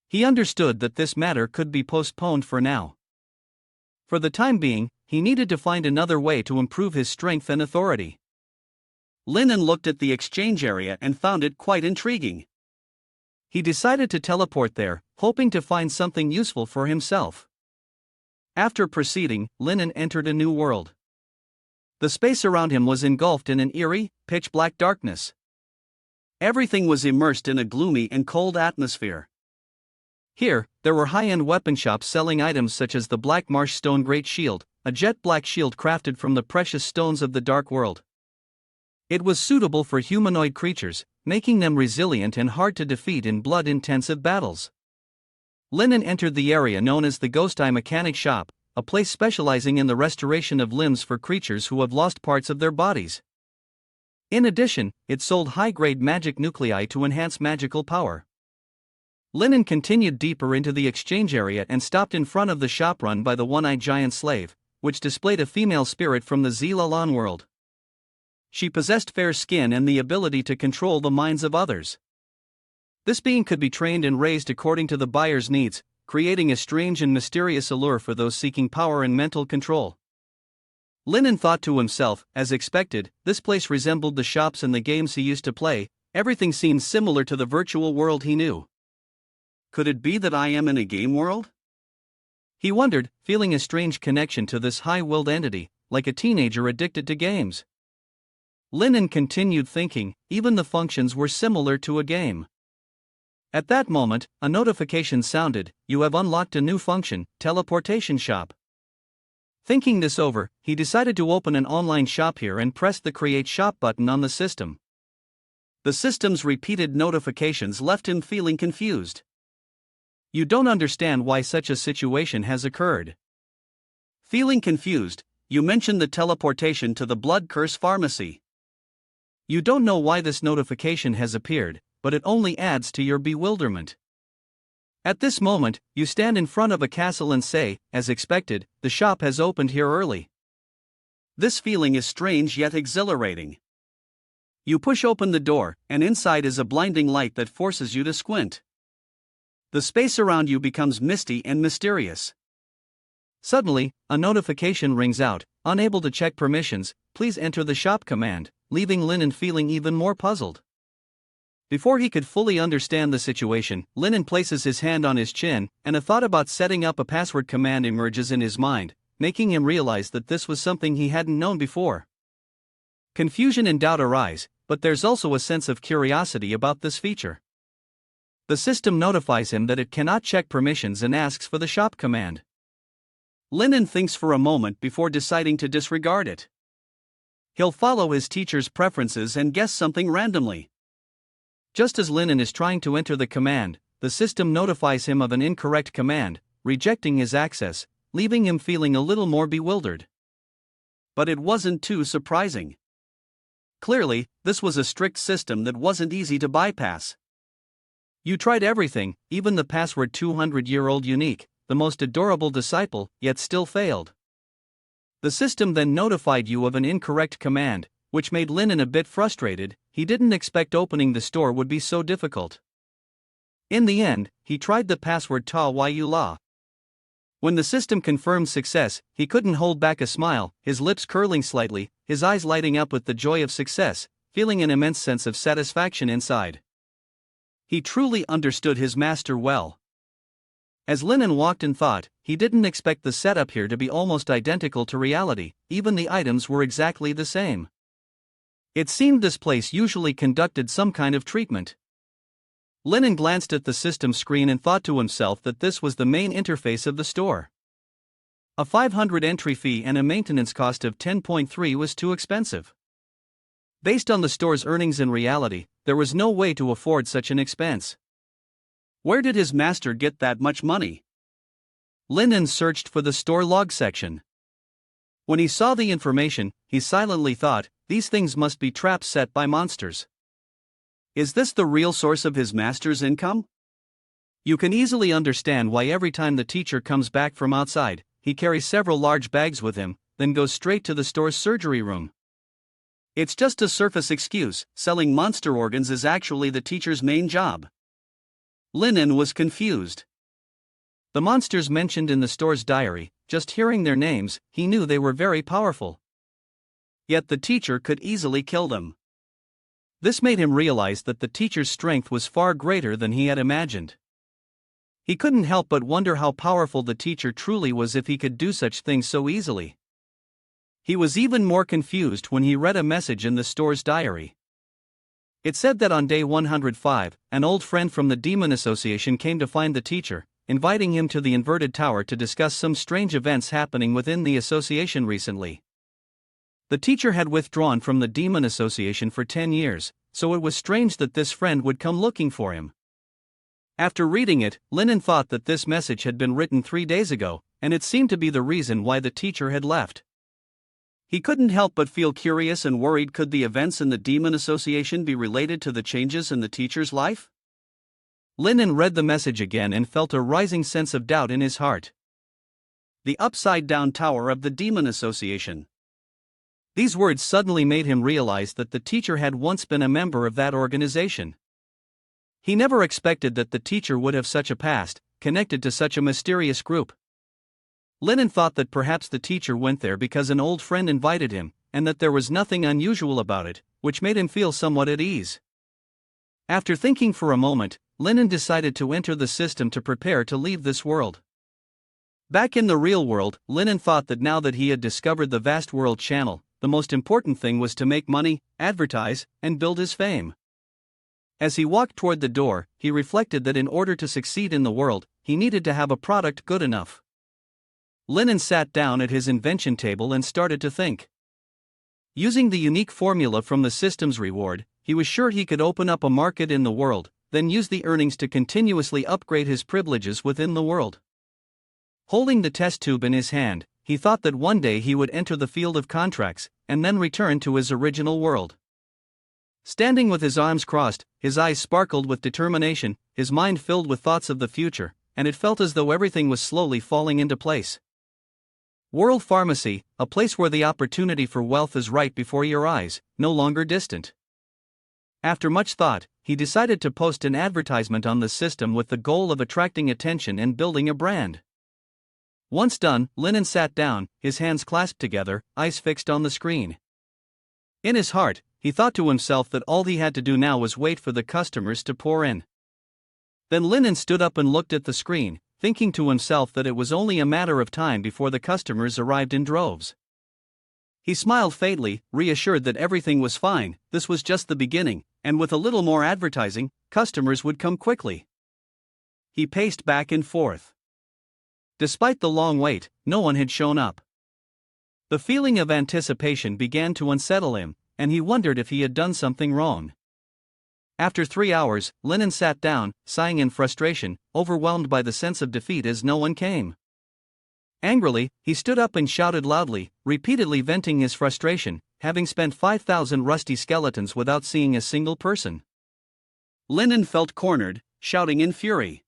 He understood that this matter could be postponed for now. For the time being, he needed to find another way to improve his strength and authority. Linen looked at the exchange area and found it quite intriguing. He decided to teleport there, hoping to find something useful for himself. After proceeding, Linen entered a new world. The space around him was engulfed in an eerie, pitch-black darkness. Everything was immersed in a gloomy and cold atmosphere. Here, there were high-end weapon shops selling items such as the Black Marsh Stone Great Shield, a jet-black shield crafted from the precious stones of the Dark World. It was suitable for humanoid creatures, making them resilient and hard to defeat in blood-intensive battles. Linen entered the area known as the Ghost Eye Mechanic Shop, a place specializing in the restoration of limbs for creatures who have lost parts of their bodies. In addition, it sold high-grade magic nuclei to enhance magical power. Linen continued deeper into the exchange area and stopped in front of the shop run by the one-eyed giant slave, which displayed a female spirit from the Zilalan world. She possessed fair skin and the ability to control the minds of others. This being could be trained and raised according to the buyer's needs, creating a strange and mysterious allure for those seeking power and mental control. Linen thought to himself, as expected, this place resembled the shops and the games he used to play. Everything seemed similar to the virtual world he knew. Could it be that I am in a game world? He wondered, feeling a strange connection to this high-willed entity, like a teenager addicted to games. Linen continued thinking, even the functions were similar to a game. At that moment, a notification sounded, "You have unlocked a new function, teleportation shop." Thinking this over, he decided to open an online shop here and pressed the Create Shop button on the system. The system's repeated notifications left him feeling confused. You don't understand why such a situation has occurred. Feeling confused, you mention the teleportation to the blood curse pharmacy. You don't know why this notification has appeared, but it only adds to your bewilderment. At this moment, you stand in front of a castle and say, as expected, the shop has opened here early. This feeling is strange yet exhilarating. You push open the door, and inside is a blinding light that forces you to squint. The space around you becomes misty and mysterious. Suddenly, a notification rings out, unable to check permissions, please enter the shop command, leaving Lennon feeling even more puzzled. Before he could fully understand the situation, Lennon places his hand on his chin, and a thought about setting up a password command emerges in his mind, making him realize that this was something he hadn't known before. Confusion and doubt arise, but there's also a sense of curiosity about this feature. The system notifies him that it cannot check permissions and asks for the shop command. Lennon thinks for a moment before deciding to disregard it. He'll follow his teacher's preferences and guess something randomly. Just as Lennon is trying to enter the command, the system notifies him of an incorrect command, rejecting his access, leaving him feeling a little more bewildered. But it wasn't too surprising. Clearly, this was a strict system that wasn't easy to bypass. You tried everything, even the password 200-year-old unique, the most adorable disciple, yet still failed. The system then notified you of an incorrect command, which made Lennon a bit frustrated. He didn't expect opening the store would be so difficult. In the end, he tried the password ta-yu la. When the system confirmed success, he couldn't hold back a smile, his lips curling slightly, his eyes lighting up with the joy of success, feeling an immense sense of satisfaction inside. He truly understood his master well. As Lennon walked in thought, he didn't expect the setup here to be almost identical to reality, even the items were exactly the same. It seemed this place usually conducted some kind of treatment. Lennon glanced at the system screen and thought to himself that this was the main interface of the store. A 500 entry fee and a maintenance cost of 10.3 was too expensive. Based on the store's earnings in reality, there was no way to afford such an expense. Where did his master get that much money? Lennon searched for the store log section. When he saw the information, he silently thought, these things must be traps set by monsters. Is this the real source of his master's income? You can easily understand why every time the teacher comes back from outside, he carries several large bags with him, then goes straight to the store's surgery room. It's just a surface excuse, selling monster organs is actually the teacher's main job. Lennon was confused. The monsters mentioned in the store's diary, just hearing their names, he knew they were very powerful. Yet the teacher could easily kill them. This made him realize that the teacher's strength was far greater than he had imagined. He couldn't help but wonder how powerful the teacher truly was if he could do such things so easily. He was even more confused when he read a message in the store's diary. It said that on day 105, an old friend from the Demon Association came to find the teacher, inviting him to the inverted tower to discuss some strange events happening within the association recently. The teacher had withdrawn from the Demon Association for 10 years, so it was strange that this friend would come looking for him. After reading it, Lennon thought that this message had been written 3 days ago, and it seemed to be the reason why the teacher had left. He couldn't help but feel curious and worried. Could the events in the Demon Association be related to the changes in the teacher's life? Lennon read the message again and felt a rising sense of doubt in his heart. The upside-down tower of the Demon Association. These words suddenly made him realize that the teacher had once been a member of that organization. He never expected that the teacher would have such a past, connected to such a mysterious group. Lennon thought that perhaps the teacher went there because an old friend invited him, and that there was nothing unusual about it, which made him feel somewhat at ease. After thinking for a moment, Lennon decided to enter the system to prepare to leave this world. Back in the real world, Lennon thought that now that he had discovered the vast world channel, the most important thing was to make money, advertise, and build his fame. As he walked toward the door, he reflected that in order to succeed in the world, he needed to have a product good enough. Lennon sat down at his invention table and started to think. Using the unique formula from the system's reward, he was sure he could open up a market in the world, then use the earnings to continuously upgrade his privileges within the world. Holding the test tube in his hand, he thought that one day he would enter the field of contracts, and then return to his original world. Standing with his arms crossed, his eyes sparkled with determination, his mind filled with thoughts of the future, and it felt as though everything was slowly falling into place. World Pharmacy, a place where the opportunity for wealth is right before your eyes, no longer distant. After much thought, he decided to post an advertisement on the system with the goal of attracting attention and building a brand. Once done, Lennon sat down, his hands clasped together, eyes fixed on the screen. In his heart, he thought to himself that all he had to do now was wait for the customers to pour in. Then Lennon stood up and looked at the screen, thinking to himself that it was only a matter of time before the customers arrived in droves. He smiled faintly, reassured that everything was fine, this was just the beginning, and with a little more advertising, customers would come quickly. He paced back and forth. Despite the long wait, no one had shown up. The feeling of anticipation began to unsettle him, and he wondered if he had done something wrong. After 3 hours, Lennon sat down, sighing in frustration, overwhelmed by the sense of defeat as no one came. Angrily, he stood up and shouted loudly, repeatedly venting his frustration, having spent 5,000 rusty skeletons without seeing a single person. Lennon felt cornered, shouting in fury.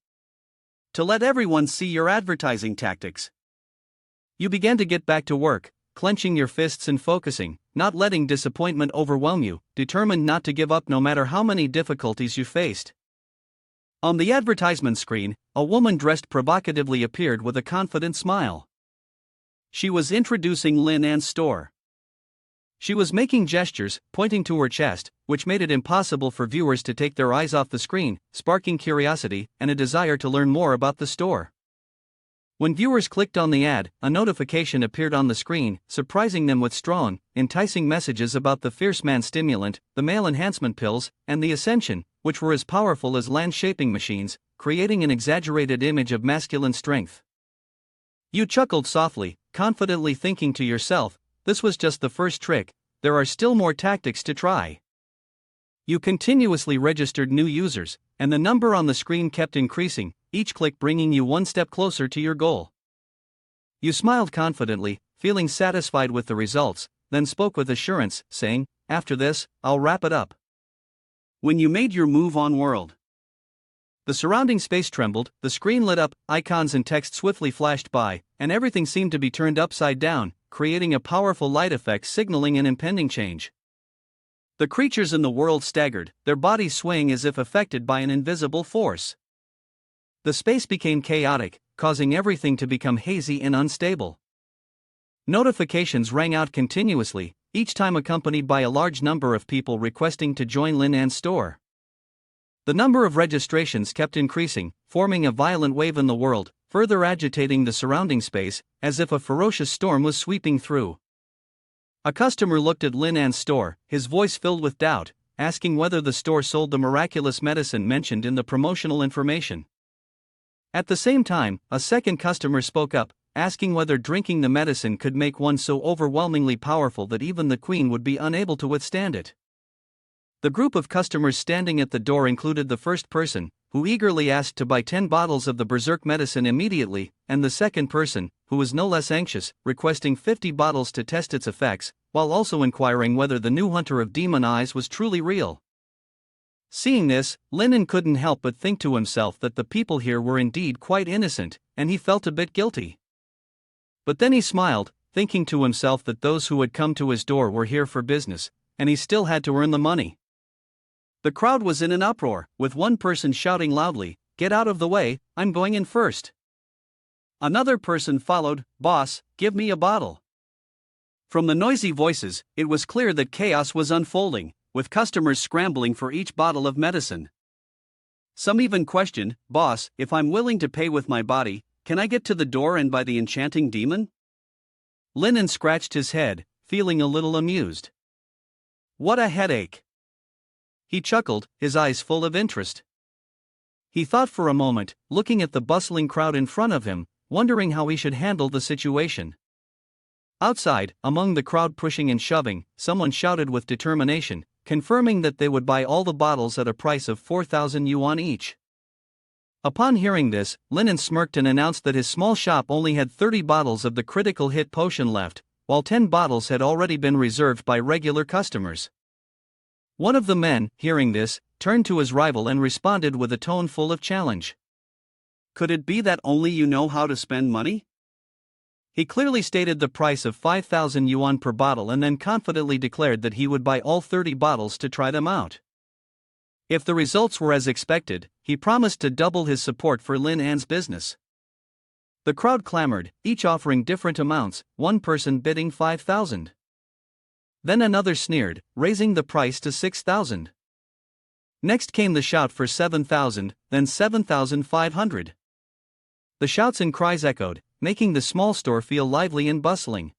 To let everyone see your advertising tactics. You began to get back to work, clenching your fists and focusing, not letting disappointment overwhelm you, determined not to give up no matter how many difficulties you faced. On the advertisement screen, a woman dressed provocatively appeared with a confident smile. She was introducing Lin An's store. She was making gestures, pointing to her chest, which made it impossible for viewers to take their eyes off the screen, sparking curiosity and a desire to learn more about the store. When viewers clicked on the ad, a notification appeared on the screen, surprising them with strong, enticing messages about the Fierce Man stimulant, the male enhancement pills, and the Ascension, which were as powerful as land-shaping machines, creating an exaggerated image of masculine strength. You chuckled softly, confidently thinking to yourself, this was just the first trick, there are still more tactics to try. You continuously registered new users, and the number on the screen kept increasing, each click bringing you one step closer to your goal. You smiled confidently, feeling satisfied with the results, then spoke with assurance, saying, after this, I'll wrap it up. When you made your move on world, the surrounding space trembled, the screen lit up, icons and text swiftly flashed by, and everything seemed to be turned upside down, creating a powerful light effect signaling an impending change. The creatures in the world staggered, their bodies swaying as if affected by an invisible force. The space became chaotic, causing everything to become hazy and unstable. Notifications rang out continuously, each time accompanied by a large number of people requesting to join Lin An's store. The number of registrations kept increasing, forming a violent wave in the world, further agitating the surrounding space, as if a ferocious storm was sweeping through. A customer looked at Lin An's store, his voice filled with doubt, asking whether the store sold the miraculous medicine mentioned in the promotional information. At the same time, a second customer spoke up, asking whether drinking the medicine could make one so overwhelmingly powerful that even the queen would be unable to withstand it. The group of customers standing at the door included the first person, who eagerly asked to buy 10 bottles of the berserk medicine immediately, and the second person, who was no less anxious, requesting 50 bottles to test its effects, while also inquiring whether the new hunter of demon eyes was truly real. Seeing this, Lennon couldn't help but think to himself that the people here were indeed quite innocent, and he felt a bit guilty. But then he smiled, thinking to himself that those who had come to his door were here for business, and he still had to earn the money. The crowd was in an uproar, with one person shouting loudly, "Get out of the way, I'm going in first." Another person followed, "Boss, give me a bottle." From the noisy voices, it was clear that chaos was unfolding, with customers scrambling for each bottle of medicine. Some even questioned, "Boss, if I'm willing to pay with my body, can I get to the door and buy the enchanting demon?" Lennon scratched his head, feeling a little amused. What a headache! He chuckled, his eyes full of interest. He thought for a moment, looking at the bustling crowd in front of him, wondering how he should handle the situation. Outside, among the crowd pushing and shoving, someone shouted with determination, confirming that they would buy all the bottles at a price of 4,000 yuan each. Upon hearing this, Linen smirked and announced that his small shop only had 30 bottles of the critical hit potion left, while 10 bottles had already been reserved by regular customers. One of the men, hearing this, turned to his rival and responded with a tone full of challenge. Could it be that only you know how to spend money? He clearly stated the price of 5,000 yuan per bottle and then confidently declared that he would buy all 30 bottles to try them out. If the results were as expected, he promised to double his support for Lin An's business. The crowd clamored, each offering different amounts, one person bidding 5,000. Then another sneered, raising the price to 6,000. Next came the shout for 7,000, then 7,500. The shouts and cries echoed, making the small store feel lively and bustling.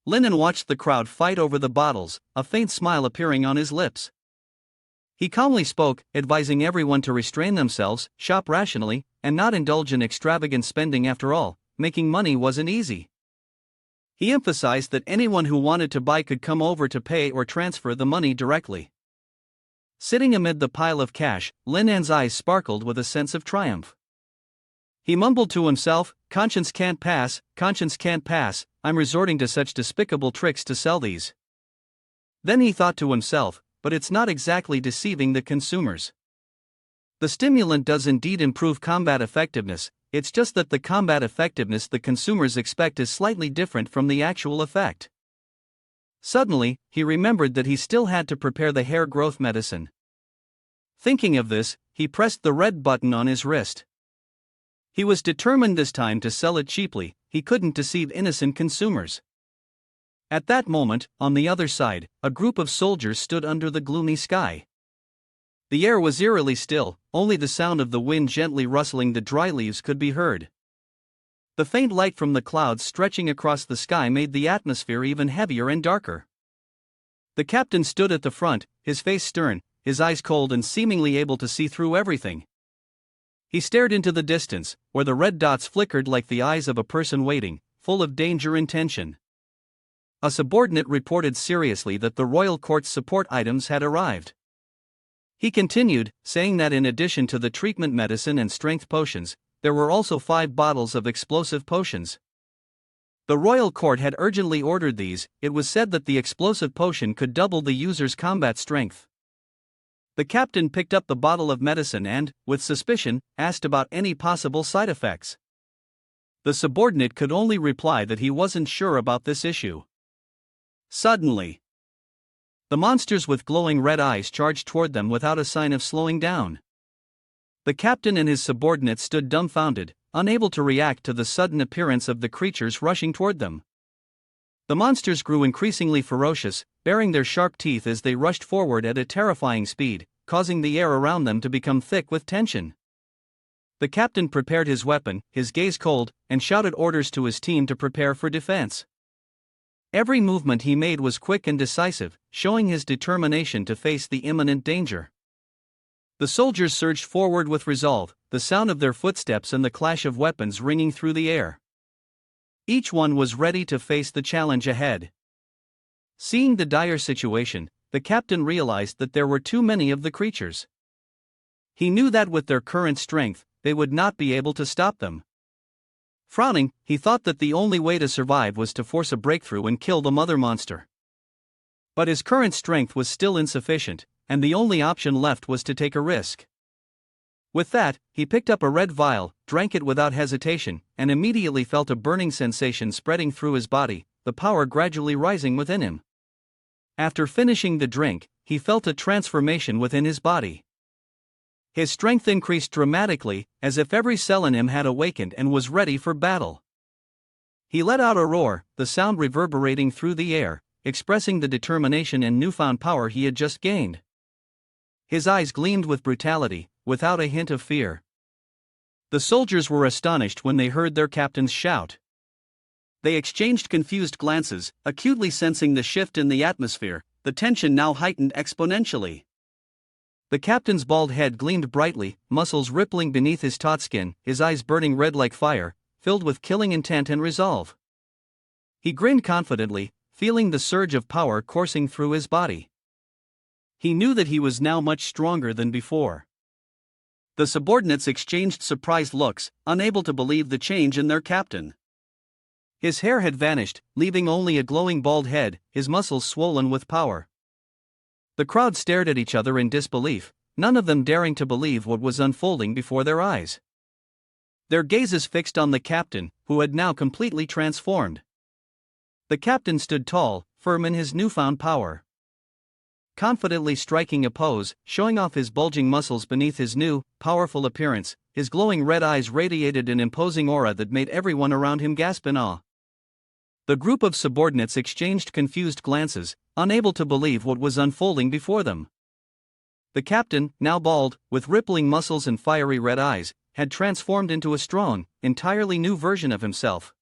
Linen watched the crowd fight over the bottles, a faint smile appearing on his lips. He calmly spoke, advising everyone to restrain themselves, shop rationally, and not indulge in extravagant spending. After all, making money wasn't easy. He emphasized that anyone who wanted to buy could come over to pay or transfer the money directly. Sitting amid the pile of cash, Lin An's eyes sparkled with a sense of triumph. He mumbled to himself, conscience can't pass, I'm resorting to such despicable tricks to sell these. Then he thought to himself, but it's not exactly deceiving the consumers. The stimulant does indeed improve combat effectiveness, it's just that the combat effectiveness the consumers expect is slightly different from the actual effect. Suddenly, he remembered that he still had to prepare the hair growth medicine. Thinking of this, he pressed the red button on his wrist. He was determined this time to sell it cheaply, he couldn't deceive innocent consumers. At that moment, on the other side, a group of soldiers stood under the gloomy sky. The air was eerily still, only the sound of the wind gently rustling the dry leaves could be heard. The faint light from the clouds stretching across the sky made the atmosphere even heavier and darker. The captain stood at the front, his face stern, his eyes cold and seemingly able to see through everything. He stared into the distance, where the red dots flickered like the eyes of a person waiting, full of danger and tension. A subordinate reported seriously that the royal court's support items had arrived. He continued, saying that in addition to the treatment medicine and strength potions, there were also 5 bottles of explosive potions. The royal court had urgently ordered these. It was said that the explosive potion could double the user's combat strength. The captain picked up the bottle of medicine and, with suspicion, asked about any possible side effects. The subordinate could only reply that he wasn't sure about this issue. Suddenly, the monsters with glowing red eyes charged toward them without a sign of slowing down. The captain and his subordinate stood dumbfounded, unable to react to the sudden appearance of the creatures rushing toward them. The monsters grew increasingly ferocious, baring their sharp teeth as they rushed forward at a terrifying speed, causing the air around them to become thick with tension. The captain prepared his weapon, his gaze cold, and shouted orders to his team to prepare for defense. Every movement he made was quick and decisive, showing his determination to face the imminent danger. The soldiers surged forward with resolve, the sound of their footsteps and the clash of weapons ringing through the air. Each one was ready to face the challenge ahead. Seeing the dire situation, the captain realized that there were too many of the creatures. He knew that with their current strength, they would not be able to stop them. Frowning, he thought that the only way to survive was to force a breakthrough and kill the mother monster. But his current strength was still insufficient, and the only option left was to take a risk. With that, he picked up a red vial, drank it without hesitation, and immediately felt a burning sensation spreading through his body, the power gradually rising within him. After finishing the drink, he felt a transformation within his body. His strength increased dramatically, as if every cell in him had awakened and was ready for battle. He let out a roar, the sound reverberating through the air, expressing the determination and newfound power he had just gained. His eyes gleamed with brutality, without a hint of fear. The soldiers were astonished when they heard their captain's shout. They exchanged confused glances, acutely sensing the shift in the atmosphere, the tension now heightened exponentially. The captain's bald head gleamed brightly, muscles rippling beneath his taut skin, his eyes burning red like fire, filled with killing intent and resolve. He grinned confidently, feeling the surge of power coursing through his body. He knew that he was now much stronger than before. The subordinates exchanged surprised looks, unable to believe the change in their captain. His hair had vanished, leaving only a glowing bald head, his muscles swollen with power. The crowd stared at each other in disbelief, none of them daring to believe what was unfolding before their eyes. Their gazes fixed on the captain, who had now completely transformed. The captain stood tall, firm in his newfound power. Confidently striking a pose, showing off his bulging muscles beneath his new, powerful appearance, his glowing red eyes radiated an imposing aura that made everyone around him gasp in awe. The group of subordinates exchanged confused glances, unable to believe what was unfolding before them. The captain, now bald, with rippling muscles and fiery red eyes, had transformed into a strong, entirely new version of himself.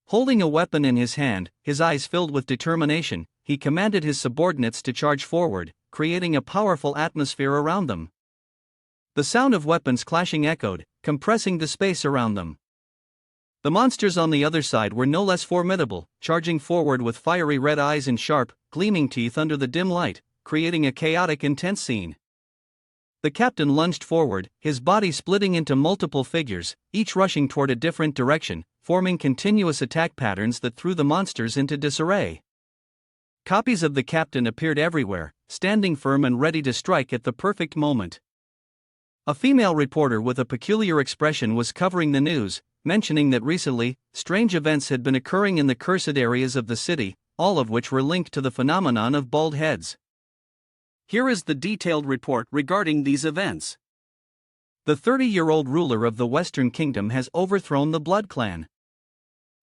Holding a weapon in his hand, his eyes filled with determination, he commanded his subordinates to charge forward, creating a powerful atmosphere around them. The sound of weapons clashing echoed, compressing the space around them. The monsters on the other side were no less formidable, charging forward with fiery red eyes and sharp, gleaming teeth under the dim light, creating a chaotic, intense scene. The captain lunged forward, his body splitting into multiple figures, each rushing toward a different direction, forming continuous attack patterns that threw the monsters into disarray. Copies of the captain appeared everywhere, standing firm and ready to strike at the perfect moment. A female reporter with a peculiar expression was covering the news, mentioning that recently, strange events had been occurring in the cursed areas of the city, all of which were linked to the phenomenon of bald heads. Here is the detailed report regarding these events. The 30-year-old ruler of the Western Kingdom has overthrown the Blood Clan.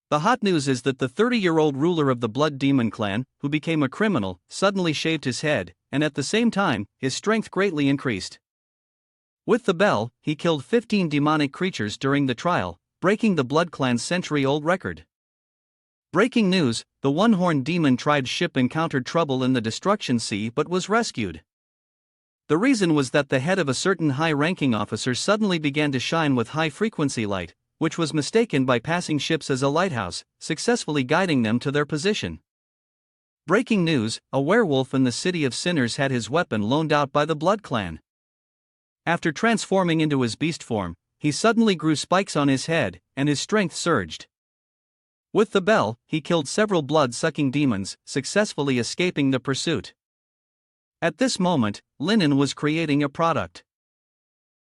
The hot news is that the 30-year-old ruler of the Blood Demon Clan, who became a criminal, suddenly shaved his head, and at the same time, his strength greatly increased. With the bell, he killed 15 demonic creatures during the trial, breaking the Blood Clan's century-old record. Breaking news: the one-horned demon tried ship encountered trouble in the Destruction Sea but was rescued. The reason was that the head of a certain high-ranking officer suddenly began to shine with high-frequency light, which was mistaken by passing ships as a lighthouse, successfully guiding them to their position. Breaking news: a werewolf in the City of Sinners had his weapon loaned out by the Blood Clan. After transforming into his beast form, he suddenly grew spikes on his head, and his strength surged. With the bell, he killed several blood-sucking demons, successfully escaping the pursuit. At this moment, Linen was creating a product.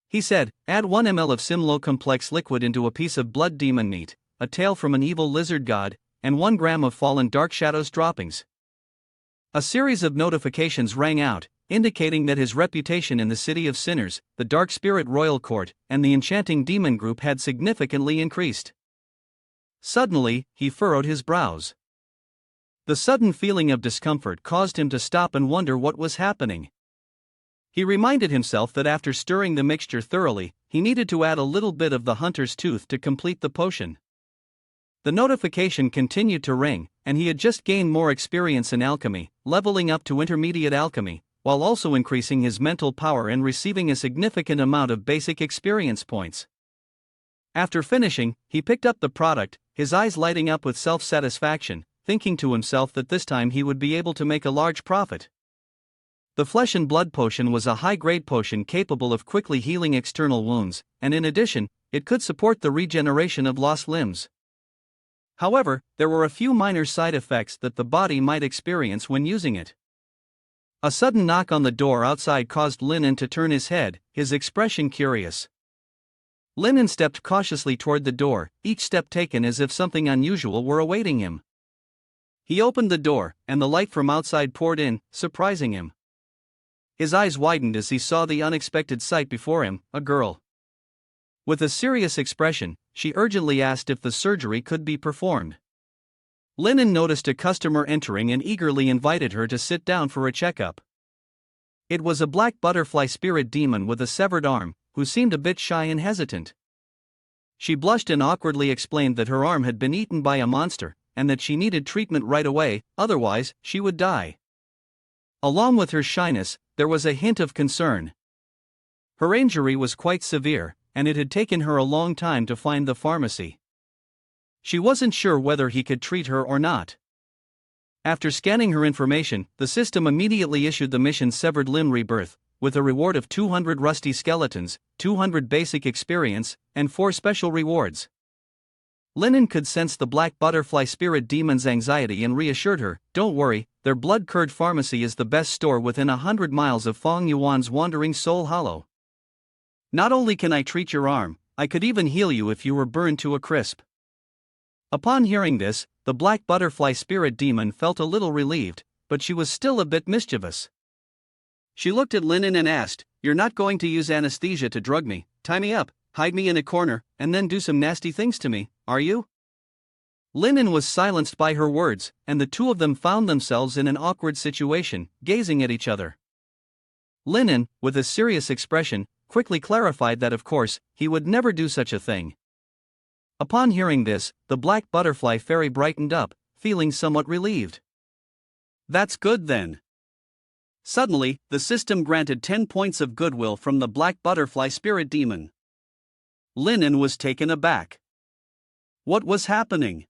He said, add 1 ml of Simlo complex liquid into a piece of blood demon meat, a tail from an evil lizard god, and 1 gram of fallen dark shadows droppings. A series of notifications rang out, indicating that his reputation in the City of Sinners, the Dark Spirit Royal Court, and the Enchanting Demon Group had significantly increased. Suddenly, he furrowed his brows. The sudden feeling of discomfort caused him to stop and wonder what was happening. He reminded himself that after stirring the mixture thoroughly, he needed to add a little bit of the hunter's tooth to complete the potion. The notification continued to ring, and he had just gained more experience in alchemy, leveling up to intermediate alchemy, while also increasing his mental power and receiving a significant amount of basic experience points. After finishing, he picked up the product, his eyes lighting up with self-satisfaction, thinking to himself that this time he would be able to make a large profit. The Flesh and Blood potion was a high-grade potion capable of quickly healing external wounds, and in addition, it could support the regeneration of lost limbs. However, there were a few minor side effects that the body might experience when using it. A sudden knock on the door outside caused Linen to turn his head, his expression curious. Linen stepped cautiously toward the door, each step taken as if something unusual were awaiting him. He opened the door, and the light from outside poured in, surprising him. His eyes widened as he saw the unexpected sight before him, a girl. With a serious expression, she urgently asked if the surgery could be performed. Linen noticed a customer entering and eagerly invited her to sit down for a checkup. It was a black butterfly spirit demon with a severed arm, who seemed a bit shy and hesitant. She blushed and awkwardly explained that her arm had been eaten by a monster, and that she needed treatment right away, otherwise, she would die. Along with her shyness, there was a hint of concern. Her injury was quite severe, and it had taken her a long time to find the pharmacy. She wasn't sure whether he could treat her or not. After scanning her information, the system immediately issued the mission Severed Limb Rebirth, with a reward of 200 rusty skeletons, 200 basic experience, and 4 special rewards. Linen could sense the black butterfly spirit demon's anxiety and reassured her, "Don't worry, their blood-curd pharmacy is the best store within 100 miles of Fong Yuan's Wandering Soul Hollow. Not only can I treat your arm, I could even heal you if you were burned to a crisp." Upon hearing this, the black butterfly spirit demon felt a little relieved, but she was still a bit mischievous. She looked at Linen and asked, "You're not going to use anesthesia to drug me, tie me up, hide me in a corner, and then do some nasty things to me, are you?" Linen was silenced by her words, and the two of them found themselves in an awkward situation, gazing at each other. Linen, with a serious expression, quickly clarified that of course, he would never do such a thing. Upon hearing this, the black butterfly fairy brightened up, feeling somewhat relieved. "That's good then." Suddenly, the system granted 10 points of goodwill from the black butterfly spirit demon. Linen was taken aback. What was happening?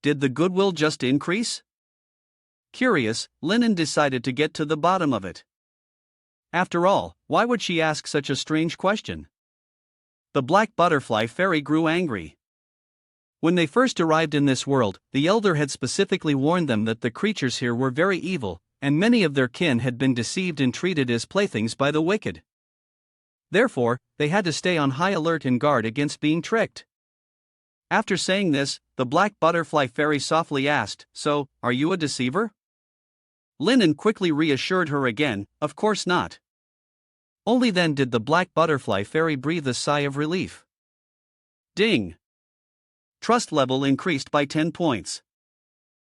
Did the goodwill just increase? Curious, Linen decided to get to the bottom of it. After all, why would she ask such a strange question? The black butterfly fairy grew angry. When they first arrived in this world, the elder had specifically warned them that the creatures here were very evil, and many of their kin had been deceived and treated as playthings by the wicked. Therefore, they had to stay on high alert and guard against being tricked. After saying this, the black butterfly fairy softly asked, "So, are you a deceiver?" Linen quickly reassured her again, "Of course not." Only then did the black butterfly fairy breathe a sigh of relief. Ding! Trust level increased by 10 points.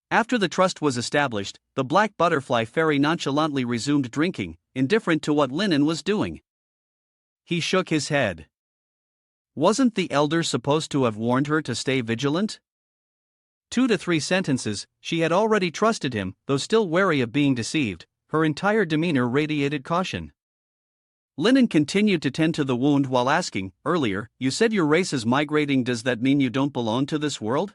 After the trust was established, the black butterfly fairy nonchalantly resumed drinking, indifferent to what Linen was doing. He shook his head. Wasn't the elder supposed to have warned her to stay vigilant? 2 to 3 sentences, she had already trusted him, though still wary of being deceived. Her entire demeanor radiated caution. Linen continued to tend to the wound while asking, "Earlier, you said your race is migrating. Does that mean you don't belong to this world?"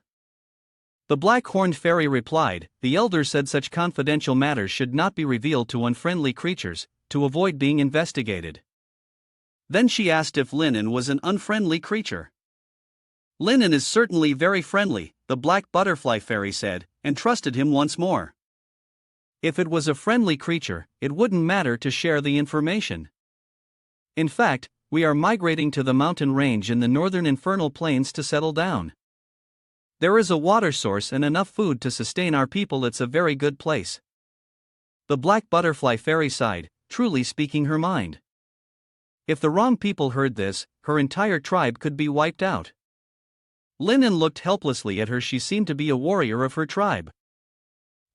The black-horned fairy replied, "The elder said such confidential matters should not be revealed to unfriendly creatures, to avoid being investigated." Then she asked if Linen was an unfriendly creature. "Linen is certainly very friendly," the black butterfly fairy said, and trusted him once more. If it was a friendly creature, it wouldn't matter to share the information. In fact, we are migrating to the mountain range in the northern infernal plains to settle down. There is a water source and enough food to sustain our people. It's a very good place. The black butterfly fairy sighed, truly speaking her mind. If the wrong people heard this, her entire tribe could be wiped out. Linen looked helplessly at her. She seemed to be a warrior of her tribe.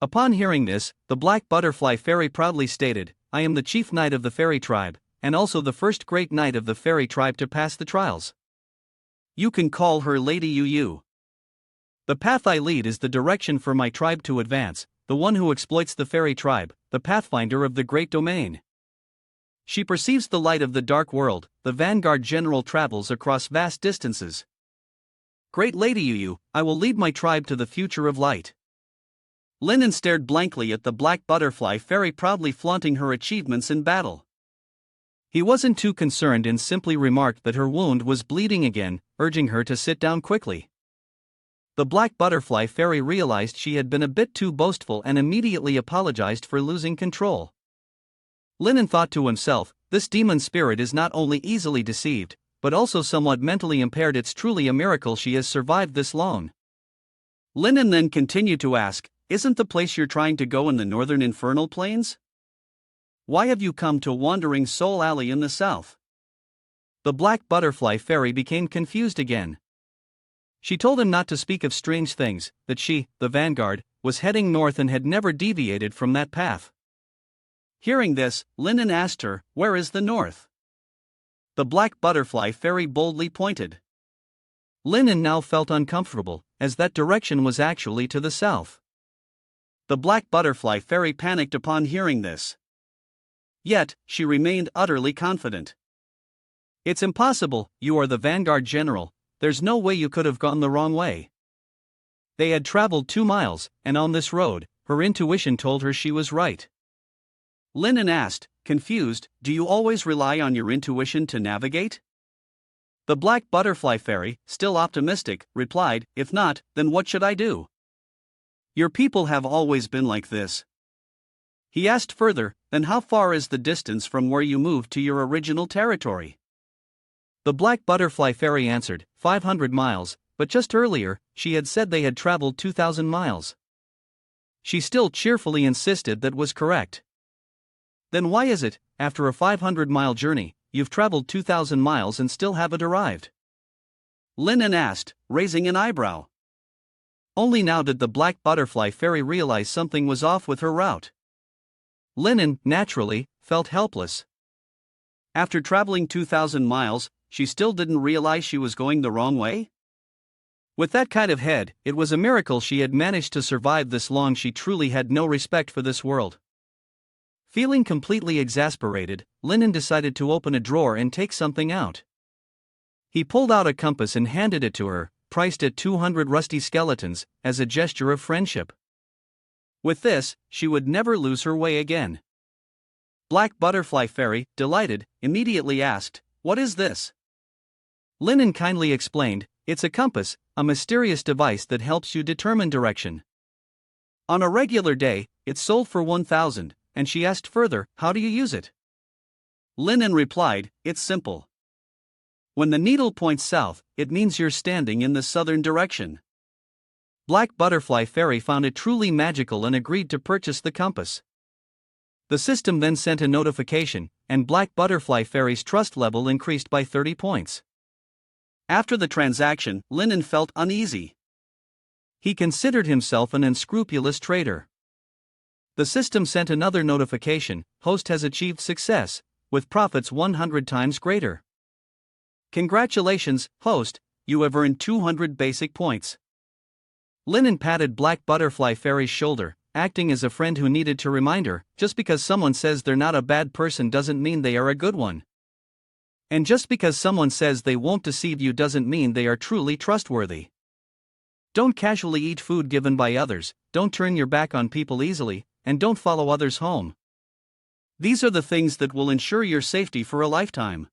Upon hearing this, the black butterfly fairy proudly stated, "I am the chief knight of the fairy tribe, and also the first great knight of the fairy tribe to pass the trials. You can call her Lady Yu. The path I lead is the direction for my tribe to advance, the one who exploits the fairy tribe, the pathfinder of the great domain. She perceives the light of the dark world, the vanguard general travels across vast distances. Great Lady Yu, I will lead my tribe to the future of light." Linen stared blankly at the black butterfly fairy proudly flaunting her achievements in battle. He wasn't too concerned and simply remarked that her wound was bleeding again, urging her to sit down quickly. The black butterfly fairy realized she had been a bit too boastful and immediately apologized for losing control. Linen thought to himself, this demon spirit is not only easily deceived, but also somewhat mentally impaired. It's truly a miracle she has survived this long. Linen then continued to ask, "Isn't the place you're trying to go in the northern infernal plains? Why have you come to Wandering Soul Alley in the south?" The black butterfly fairy became confused again. She told him not to speak of strange things, that she, the vanguard, was heading north and had never deviated from that path. Hearing this, Linen asked her, "Where is the north?" The black butterfly fairy boldly pointed. Linen now felt uncomfortable, as that direction was actually to the south. The black butterfly fairy panicked upon hearing this. Yet, she remained utterly confident. "It's impossible, you are the vanguard general, there's no way you could have gone the wrong way." They had traveled 2 miles, and on this road, her intuition told her she was right. Linen asked, confused, "Do you always rely on your intuition to navigate?" The black butterfly fairy, still optimistic, replied, "If not, then what should I do? Your people have always been like this." He asked further, "Then how far is the distance from where you moved to your original territory?" The black butterfly fairy answered, 500 miles, but just earlier, she had said they had traveled 2,000 miles. She still cheerfully insisted that was correct. "Then why is it, after a 500-mile journey, you've traveled 2,000 miles and still haven't arrived?" Linen asked, raising an eyebrow. Only now did the black butterfly fairy realize something was off with her route. Linen, naturally, felt helpless. After traveling 2,000 miles, she still didn't realize she was going the wrong way? With that kind of head, it was a miracle she had managed to survive this long. She truly had no respect for this world. Feeling completely exasperated, Linen decided to open a drawer and take something out. He pulled out a compass and handed it to her, priced at 200 rusty skeletons, as a gesture of friendship. With this, she would never lose her way again. Black Butterfly Fairy, delighted, immediately asked, "What is this?" Linen kindly explained, "It's a compass, a mysterious device that helps you determine direction. On a regular day, it's sold for 1,000, and she asked further, "How do you use it?" Linen replied, "It's simple. When the needle points south, it means you're standing in the southern direction." Black Butterfly Fairy found it truly magical and agreed to purchase the compass. The system then sent a notification, and Black Butterfly Fairy's trust level increased by 30 points. After the transaction, Linen felt uneasy. He considered himself an unscrupulous trader. The system sent another notification, "Host has achieved success, with profits 100 times greater. Congratulations, host, you have earned 200 basic points." Linen patted Black Butterfly Fairy's shoulder, acting as a friend who needed to remind her, just because someone says they're not a bad person doesn't mean they are a good one. And just because someone says they won't deceive you doesn't mean they are truly trustworthy. Don't casually eat food given by others, don't turn your back on people easily, and don't follow others home. These are the things that will ensure your safety for a lifetime.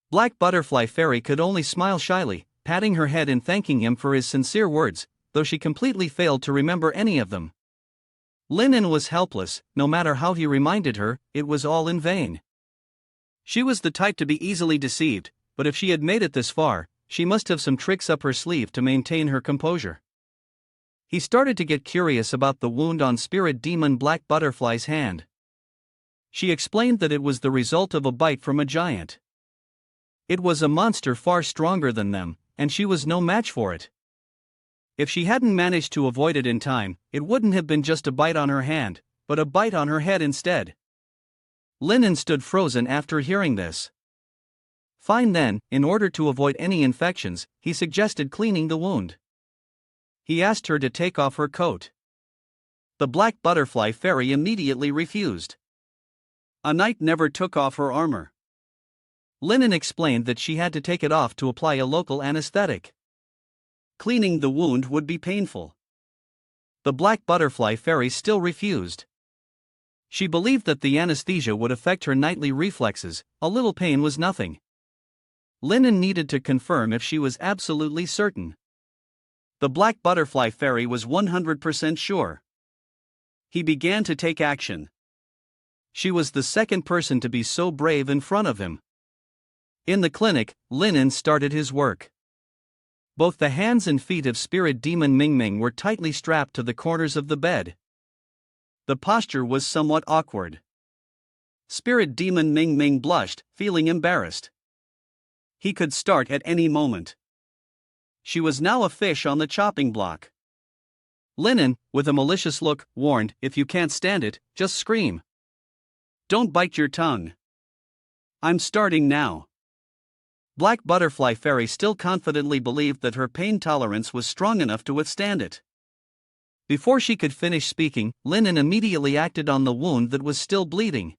Black Butterfly Fairy could only smile shyly, patting her head and thanking him for his sincere words, though she completely failed to remember any of them. Linen was helpless. No matter how he reminded her, it was all in vain. She was the type to be easily deceived, but if she had made it this far, she must have some tricks up her sleeve to maintain her composure. He started to get curious about the wound on Spirit Demon Black Butterfly's hand. She explained that it was the result of a bite from a giant. It was a monster far stronger than them, and she was no match for it. If she hadn't managed to avoid it in time, it wouldn't have been just a bite on her hand, but a bite on her head instead. Linen stood frozen after hearing this. Fine then, in order to avoid any infections, he suggested cleaning the wound. He asked her to take off her coat. The Black Butterfly Fairy immediately refused. A knight never took off her armor. Linen explained that she had to take it off to apply a local anesthetic. Cleaning the wound would be painful. The Black Butterfly Fairy still refused. She believed that the anesthesia would affect her knightly reflexes. A little pain was nothing. Linen needed to confirm if she was absolutely certain. The Black Butterfly Fairy was 100% sure. He began to take action. She was the second person to be so brave in front of him. In the clinic, Linen started his work. Both the hands and feet of Spirit Demon Ming Ming were tightly strapped to the corners of the bed. The posture was somewhat awkward. Spirit Demon Ming Ming blushed, feeling embarrassed. He could start at any moment. She was now a fish on the chopping block. Linen, with a malicious look, warned, "If you can't stand it, just scream. Don't bite your tongue. I'm starting now." Black Butterfly Fairy still confidently believed that her pain tolerance was strong enough to withstand it. Before she could finish speaking, Linen immediately acted on the wound that was still bleeding.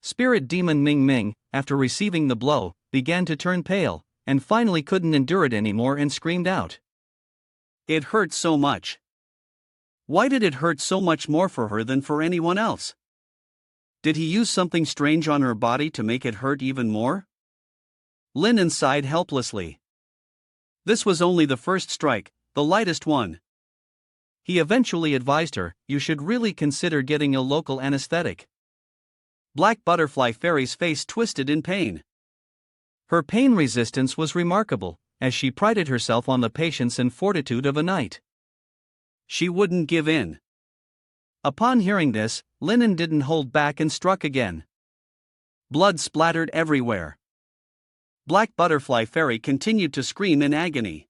Spirit Demon Ming Ming, after receiving the blow, began to turn pale, and finally couldn't endure it anymore and screamed out. It hurt so much. Why did it hurt so much more for her than for anyone else? Did he use something strange on her body to make it hurt even more? Linen sighed helplessly. This was only the first strike, the lightest one. He eventually advised her, you should really consider getting a local anesthetic. Black Butterfly Fairy's face twisted in pain. Her pain resistance was remarkable, as she prided herself on the patience and fortitude of a knight. She wouldn't give in. Upon hearing this, Linen didn't hold back and struck again. Blood splattered everywhere. Black Butterfly Fairy continued to scream in agony.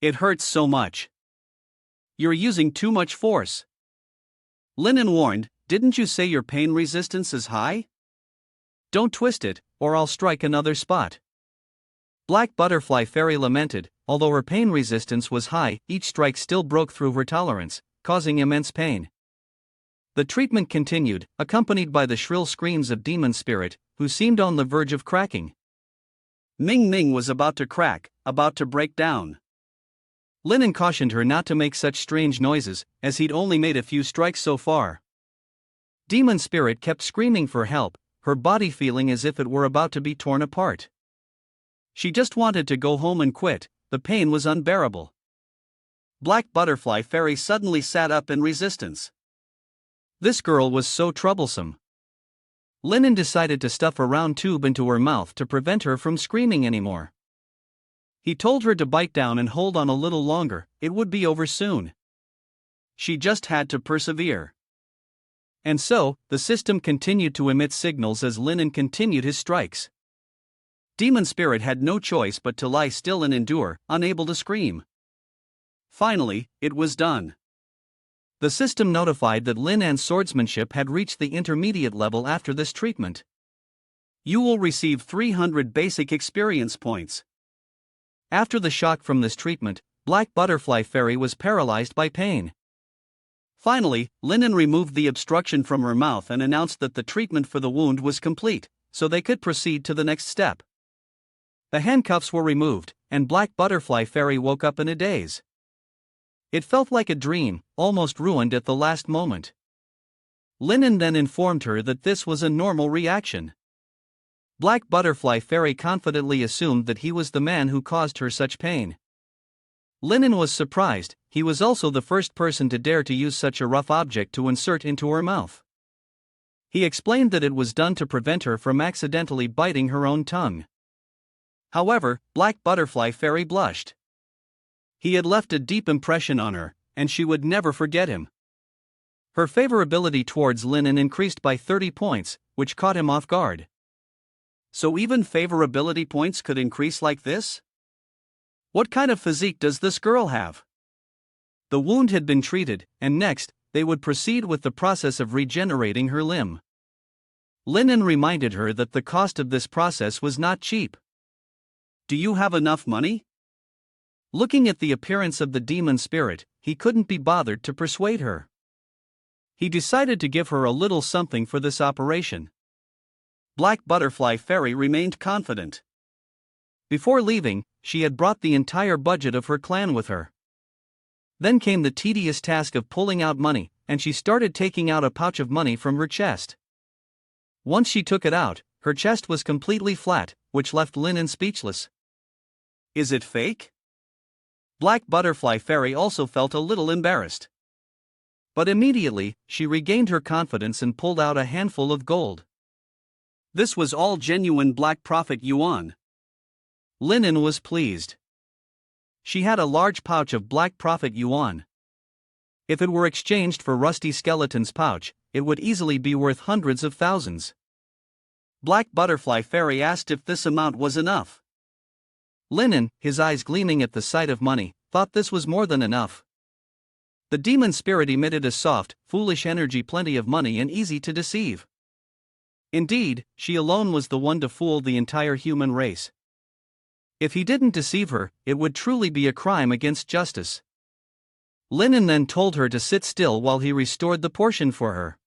It hurts so much. You're using too much force. Linen warned, didn't you say your pain resistance is high? Don't twist it, or I'll strike another spot. Black Butterfly Fairy lamented, although her pain resistance was high, each strike still broke through her tolerance, causing immense pain. The treatment continued, accompanied by the shrill screams of Demon Spirit, who seemed on the verge of cracking. Ming Ming was about to crack, about to break down. Linen cautioned her not to make such strange noises, as he'd only made a few strikes so far. Demon Spirit kept screaming for help, her body feeling as if it were about to be torn apart. She just wanted to go home and quit, the pain was unbearable. Black Butterfly Fairy suddenly sat up in resistance. This girl was so troublesome. Linen decided to stuff a round tube into her mouth to prevent her from screaming anymore. He told her to bite down and hold on a little longer, it would be over soon. She just had to persevere. And so, the system continued to emit signals as Linen continued his strikes. Demon Spirit had no choice but to lie still and endure, unable to scream. Finally, it was done. The system notified that Linan's swordsmanship had reached the intermediate level after this treatment. You will receive 300 basic experience points. After the shock from this treatment, Black Butterfly Fairy was paralyzed by pain. Finally, Linen removed the obstruction from her mouth and announced that the treatment for the wound was complete, so they could proceed to the next step. The handcuffs were removed, and Black Butterfly Fairy woke up in a daze. It felt like a dream, almost ruined at the last moment. Linen then informed her that this was a normal reaction. Black Butterfly Fairy confidently assumed that he was the man who caused her such pain. Linen was surprised, he was also the first person to dare to use such a rough object to insert into her mouth. He explained that it was done to prevent her from accidentally biting her own tongue. However, Black Butterfly Fairy blushed. He had left a deep impression on her, and she would never forget him. Her favorability towards Linen increased by 30 points, which caught him off guard. So even favorability points could increase like this? What kind of physique does this girl have? The wound had been treated, and next, they would proceed with the process of regenerating her limb. Linen reminded her that the cost of this process was not cheap. Do you have enough money? Looking at the appearance of the demon spirit, he couldn't be bothered to persuade her. He decided to give her a little something for this operation. Black Butterfly Fairy remained confident. Before leaving, she had brought the entire budget of her clan with her. Then came the tedious task of pulling out money, and she started taking out a pouch of money from her chest. Once she took it out, her chest was completely flat, which left Linen speechless. Is it fake? Black Butterfly Fairy also felt a little embarrassed. But immediately, she regained her confidence and pulled out a handful of gold. This was all genuine Black Prophet yuan. Linen was pleased. She had a large pouch of Black Prophet yuan. If it were exchanged for Rusty Skeleton's pouch, it would easily be worth hundreds of thousands. Black Butterfly Fairy asked if this amount was enough. Linen, his eyes gleaming at the sight of money, thought this was more than enough. The demon spirit emitted a soft, foolish energy, plenty of money and easy to deceive. Indeed, she alone was the one to fool the entire human race. If he didn't deceive her, it would truly be a crime against justice. Linen then told her to sit still while he restored the portion for her.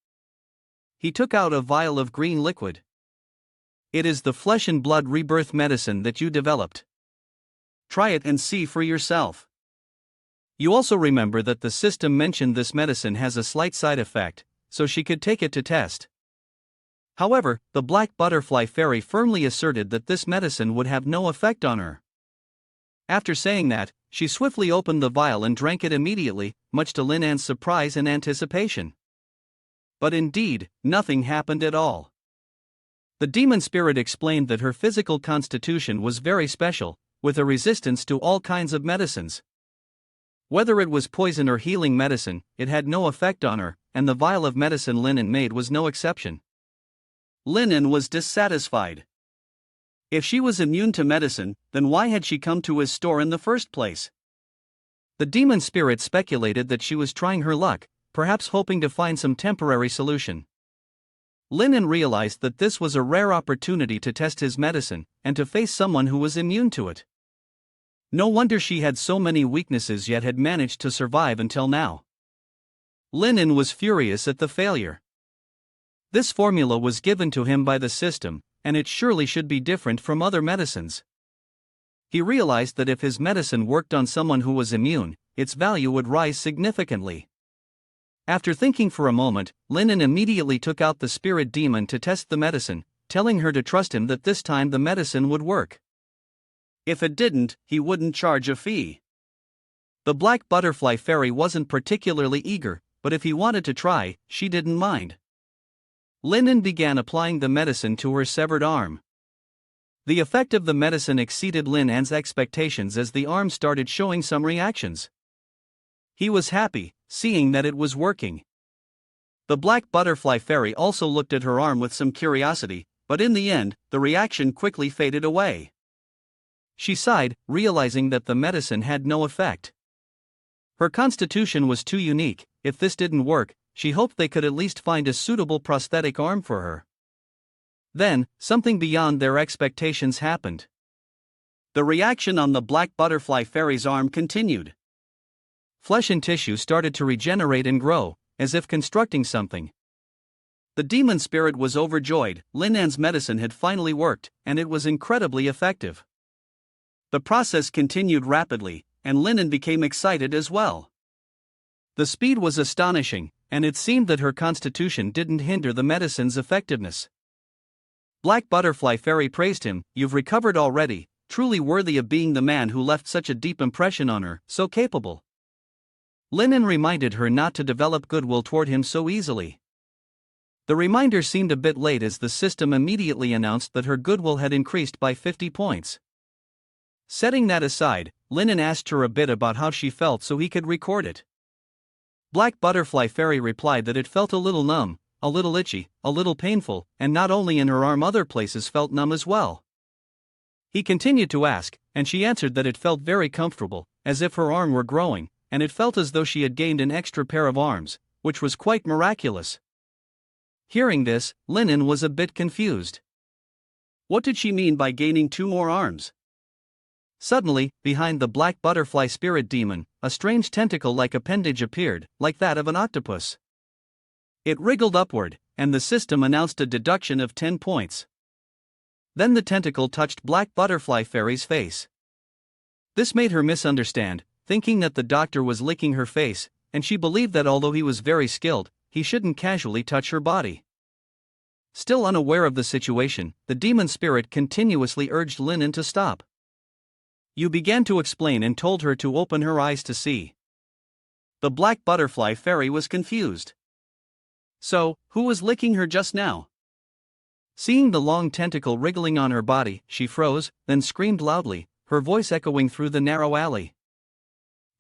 He took out a vial of green liquid. It is the flesh and blood rebirth medicine that you developed. Try it and see for yourself. You also remember that the system mentioned this medicine has a slight side effect, so she could take it to test. However, the black butterfly fairy firmly asserted that this medicine would have no effect on her. After saying that, she swiftly opened the vial and drank it immediately, much to Lin An's surprise and anticipation. But indeed, nothing happened at all. The demon spirit explained that her physical constitution was very special, with a resistance to all kinds of medicines. Whether it was poison or healing medicine, it had no effect on her, and the vial of medicine Lin An made was no exception. Lin An was dissatisfied. If she was immune to medicine, then why had she come to his store in the first place? The demon spirit speculated that she was trying her luck, perhaps hoping to find some temporary solution. Lin An realized that this was a rare opportunity to test his medicine, and to face someone who was immune to it. No wonder she had so many weaknesses yet had managed to survive until now. Lin An was furious at the failure. This formula was given to him by the system, and it surely should be different from other medicines. He realized that if his medicine worked on someone who was immune, its value would rise significantly. After thinking for a moment, Lin An immediately took out the spirit demon to test the medicine, telling her to trust him that this time the medicine would work. If it didn't, he wouldn't charge a fee. The black butterfly fairy wasn't particularly eager, but if he wanted to try, she didn't mind. Lin An began applying the medicine to her severed arm. The effect of the medicine exceeded Lin An's expectations as the arm started showing some reactions. He was happy, seeing that it was working. The black butterfly fairy also looked at her arm with some curiosity, but in the end, the reaction quickly faded away. She sighed, realizing that the medicine had no effect. Her constitution was too unique. If this didn't work, she hoped they could at least find a suitable prosthetic arm for her. Then, something beyond their expectations happened. The reaction on the black butterfly fairy's arm continued. Flesh and tissue started to regenerate and grow, as if constructing something. The demon spirit was overjoyed. Lin An's medicine had finally worked, and it was incredibly effective. The process continued rapidly, and Lin An became excited as well. The speed was astonishing, and it seemed that her constitution didn't hinder the medicine's effectiveness. Black Butterfly Fairy praised him. "You've recovered already, truly worthy of being the man who left such a deep impression on her, so capable." Lin An reminded her not to develop goodwill toward him so easily. The reminder seemed a bit late as the system immediately announced that her goodwill had increased by 50 points. Setting that aside, Lin An asked her a bit about how she felt so he could record it. Black Butterfly Fairy replied that it felt a little numb, a little itchy, a little painful, and not only in her arm, other places felt numb as well. He continued to ask, and she answered that it felt very comfortable, as if her arm were growing, and it felt as though she had gained an extra pair of arms, which was quite miraculous. Hearing this, Lin An was a bit confused. What did she mean by gaining 2 more arms? Suddenly, behind the black butterfly spirit demon, a strange tentacle-like appendage appeared, like that of an octopus. It wriggled upward, and the system announced a deduction of 10 points. Then the tentacle touched Black Butterfly Fairy's face. This made her misunderstand, thinking that the doctor was licking her face, and she believed that although he was very skilled, he shouldn't casually touch her body. Still unaware of the situation, the demon spirit continuously urged Lin An to stop. You began to explain and told her to open her eyes to see. The Black Butterfly Fairy was confused. So, who was licking her just now? Seeing the long tentacle wriggling on her body, she froze, then screamed loudly, her voice echoing through the narrow alley.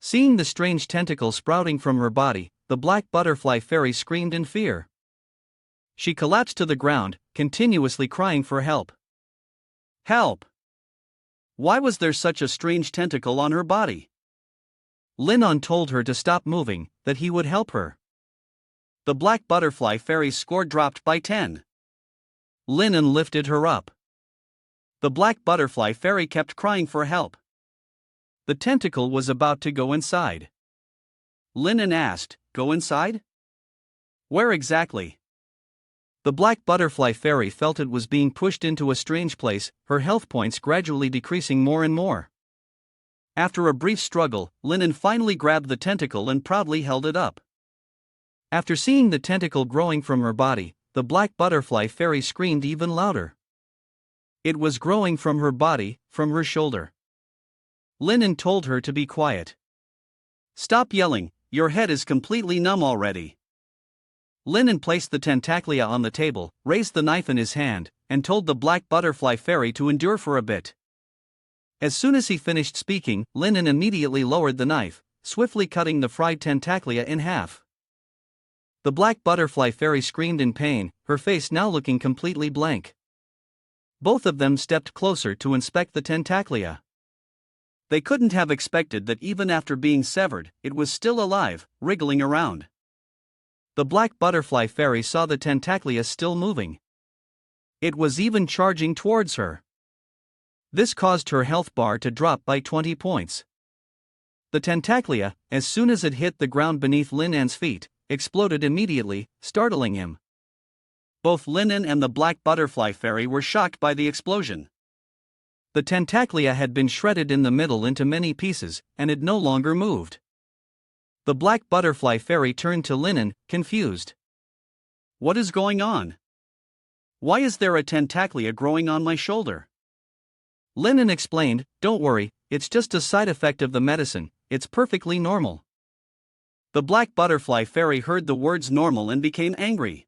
Seeing the strange tentacle sprouting from her body, the Black Butterfly Fairy screamed in fear. She collapsed to the ground, continuously crying for help. Help! Why was there such a strange tentacle on her body? Lin An told her to stop moving, that he would help her. The Black Butterfly Fairy's score dropped by 10. Lin An lifted her up. The Black Butterfly Fairy kept crying for help. The tentacle was about to go inside. Lin An asked, "Go inside? Where exactly?" The Black Butterfly Fairy felt it was being pushed into a strange place, her health points gradually decreasing more and more. After a brief struggle, Linen finally grabbed the tentacle and proudly held it up. After seeing the tentacle growing from her body, the black butterfly fairy screamed even louder. It was growing from her body, from her shoulder. Linen told her to be quiet. "Stop yelling, your head is completely numb already." Linen placed the tentaclia on the table, raised the knife in his hand, and told the black butterfly fairy to endure for a bit. As soon as he finished speaking, Linen immediately lowered the knife, swiftly cutting the fried tentaclia in half. The black butterfly fairy screamed in pain, her face now looking completely blank. Both of them stepped closer to inspect the tentaclia. They couldn't have expected that even after being severed, it was still alive, wriggling around. The black butterfly fairy saw the tentaclia still moving. It was even charging towards her. This caused her health bar to drop by 20 points. The tentaclia, as soon as it hit the ground beneath Linan's feet, exploded immediately, startling him. Both Linen and the black butterfly fairy were shocked by the explosion. The tentaclia had been shredded in the middle into many pieces, and it no longer moved. The black butterfly fairy turned to Linen, confused. "What is going on? Why is there a tentaclia growing on my shoulder?" Linen explained, "Don't worry, it's just a side effect of the medicine, it's perfectly normal." The black butterfly fairy heard the words normal and became angry.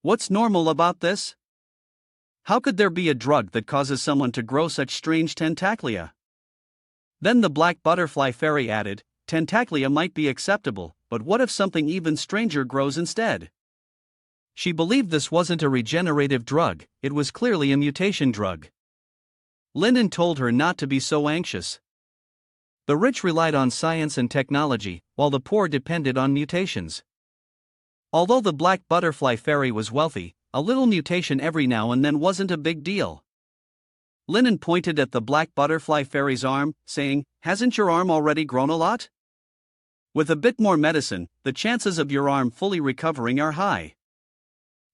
"What's normal about this? How could there be a drug that causes someone to grow such strange tentaclia?" Then the black butterfly fairy added, "Tentaclia might be acceptable, but what if something even stranger grows instead?" She believed this wasn't a regenerative drug, it was clearly a mutation drug. Linen told her not to be so anxious. The rich relied on science and technology, while the poor depended on mutations. Although the black butterfly fairy was wealthy, a little mutation every now and then wasn't a big deal. Linen pointed at the black butterfly fairy's arm, saying, "Hasn't your arm already grown a lot? With a bit more medicine, the chances of your arm fully recovering are high."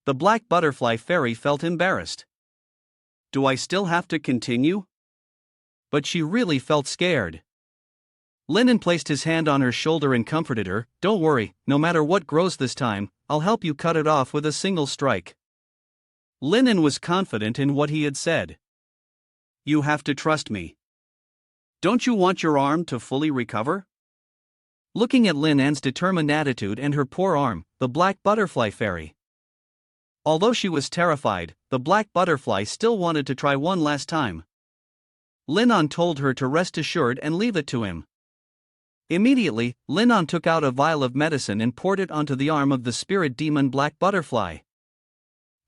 The black butterfly fairy felt embarrassed. "Do I still have to continue?" But she really felt scared. Linen placed his hand on her shoulder and comforted her, "Don't worry, no matter what grows this time, I'll help you cut it off with a single strike." Linen was confident in what he had said. "You have to trust me. Don't you want your arm to fully recover?" Looking at Linan's determined attitude and her poor arm, the black butterfly fairy. Although she was terrified, the black butterfly still wanted to try one last time. Linan told her to rest assured and leave it to him. Immediately, Linan took out a vial of medicine and poured it onto the arm of the spirit demon black butterfly.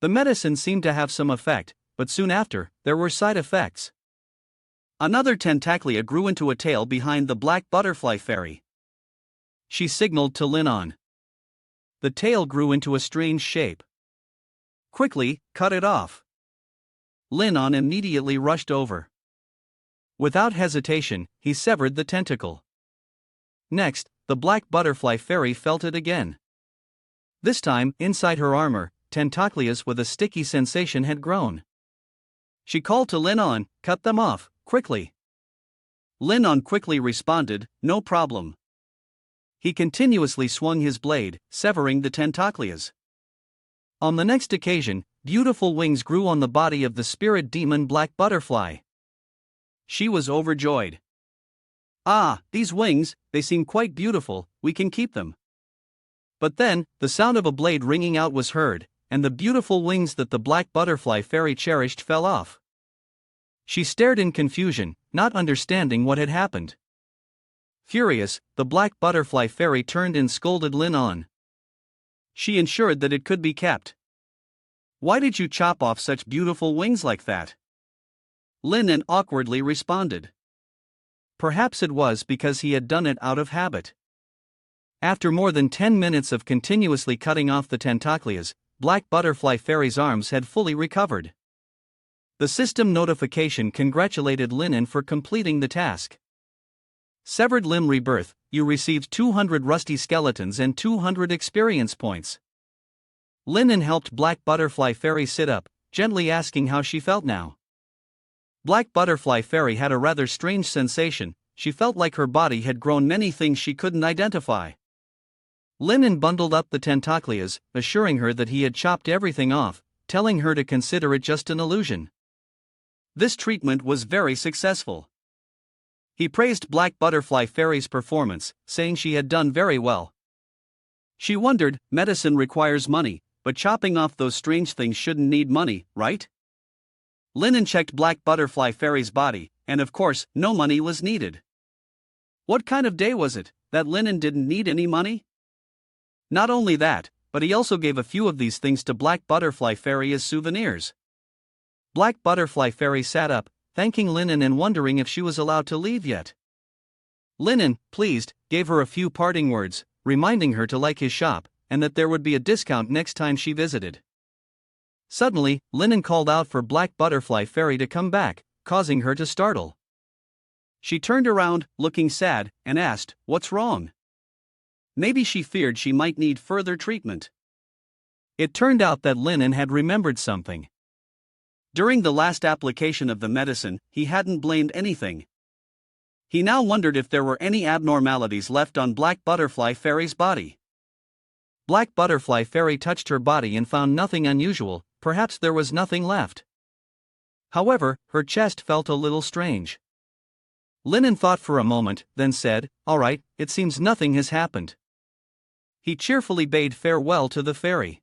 The medicine seemed to have some effect, but soon after, there were side effects. Another tentaclia grew into a tail behind the black butterfly fairy. She signaled to Linan. The tail grew into a strange shape. "Quickly, cut it off." Linan immediately rushed over. Without hesitation, he severed the tentacle. Next, the black butterfly fairy felt it again. This time, inside her armor, tentaclias with a sticky sensation had grown. She called to Linan, "Cut them off, quickly." Linan quickly responded, "No problem." He continuously swung his blade, severing the tentaclias. On the next occasion, beautiful wings grew on the body of the spirit demon black butterfly. She was overjoyed. "Ah, these wings, they seem quite beautiful, we can keep them." But then, the sound of a blade ringing out was heard, and the beautiful wings that the black butterfly fairy cherished fell off. She stared in confusion, not understanding what had happened. Furious, the black butterfly fairy turned and scolded Linan. She ensured that it could be kept. "Why did you chop off such beautiful wings like that?" Linan awkwardly responded. Perhaps it was because he had done it out of habit. After more than 10 minutes of continuously cutting off the tentaclias, black butterfly fairy's arms had fully recovered. The system notification congratulated Linan for completing the task. Severed limb rebirth, you received 200 rusty skeletons and 200 experience points. Linan helped black butterfly fairy sit up, gently asking how she felt now. Black butterfly fairy had a rather strange sensation, she felt like her body had grown many things she couldn't identify. Linen bundled up the tentacles, assuring her that he had chopped everything off, telling her to consider it just an illusion. This treatment was very successful. He praised Black Butterfly Fairy's performance, saying she had done very well. She wondered, medicine requires money, but chopping off those strange things shouldn't need money, right? Linen checked Black Butterfly Fairy's body, and of course, no money was needed. What kind of day was it, that Linen didn't need any money? Not only that, but he also gave a few of these things to Black Butterfly Fairy as souvenirs. Black Butterfly Fairy sat up, thanking Linen and wondering if she was allowed to leave yet. Linen, pleased, gave her a few parting words, reminding her to like his shop, and that there would be a discount next time she visited. Suddenly, Linen called out for Black Butterfly Fairy to come back, causing her to startle. She turned around, looking sad, and asked, "What's wrong?" Maybe she feared she might need further treatment. It turned out that Linen had remembered something. During the last application of the medicine, he hadn't blamed anything. He now wondered if there were any abnormalities left on Black Butterfly Fairy's body. Black Butterfly Fairy touched her body and found nothing unusual, perhaps there was nothing left. However, her chest felt a little strange. Linen thought for a moment, then said, "All right, it seems nothing has happened." He cheerfully bade farewell to the fairy.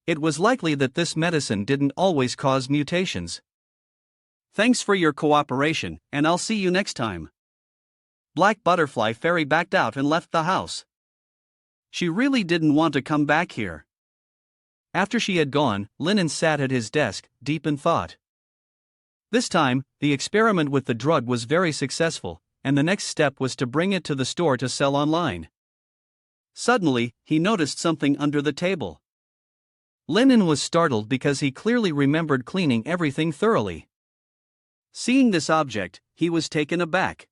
It was likely that this medicine didn't always cause mutations. Thanks for your cooperation, and I'll see you next time. Black Butterfly Fairy backed out and left the house. She really didn't want to come back here. After she had gone, Linen sat at his desk, deep in thought. This time, the experiment with the drug was very successful, and the next step was to bring it to the store to sell online. Suddenly, he noticed something under the table. Linen was startled because he clearly remembered cleaning everything thoroughly. Seeing this object, he was taken aback.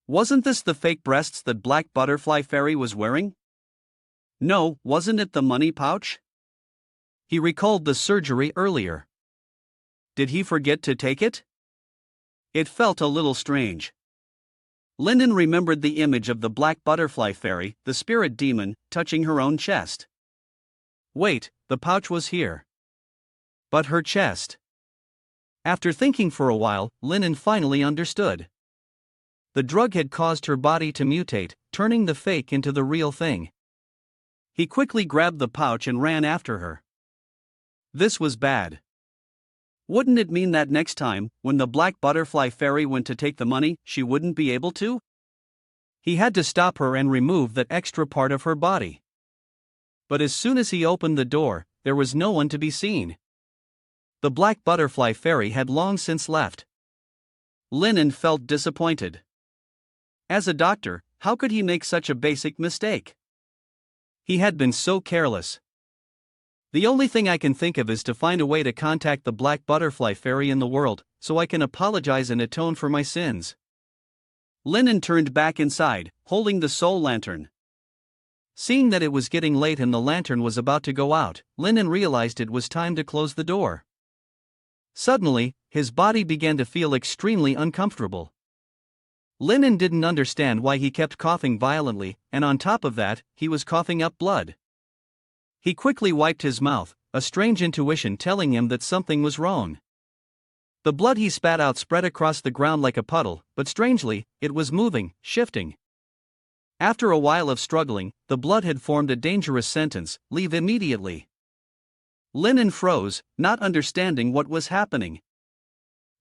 Wasn't this the fake breasts that Black Butterfly Fairy was wearing? No, wasn't it the money pouch? He recalled the surgery earlier. Did he forget to take it? It felt a little strange. Linen remembered the image of the Black Butterfly Fairy, the spirit demon, touching her own chest. Wait, the pouch was here. But her chest. After thinking for a while, Linen finally understood. The drug had caused her body to mutate, turning the fake into the real thing. He quickly grabbed the pouch and ran after her. This was bad. Wouldn't it mean that next time, when the Black Butterfly Fairy went to take the money, she wouldn't be able to? He had to stop her and remove that extra part of her body. But as soon as he opened the door, there was no one to be seen. The Black Butterfly Fairy had long since left. Linen felt disappointed. As a doctor, how could he make such a basic mistake? He had been so careless. The only thing I can think of is to find a way to contact the Black Butterfly Fairy in the world, so I can apologize and atone for my sins. Linen turned back inside, holding the soul lantern. Seeing that it was getting late and the lantern was about to go out, Linen realized it was time to close the door. Suddenly, his body began to feel extremely uncomfortable. Linen didn't understand why he kept coughing violently, and on top of that, he was coughing up blood. He quickly wiped his mouth, a strange intuition telling him that something was wrong. The blood he spat out spread across the ground like a puddle, but strangely, it was moving, shifting. After a while of struggling, the blood had formed a dangerous sentence: "Leave immediately." Linen froze, not understanding what was happening.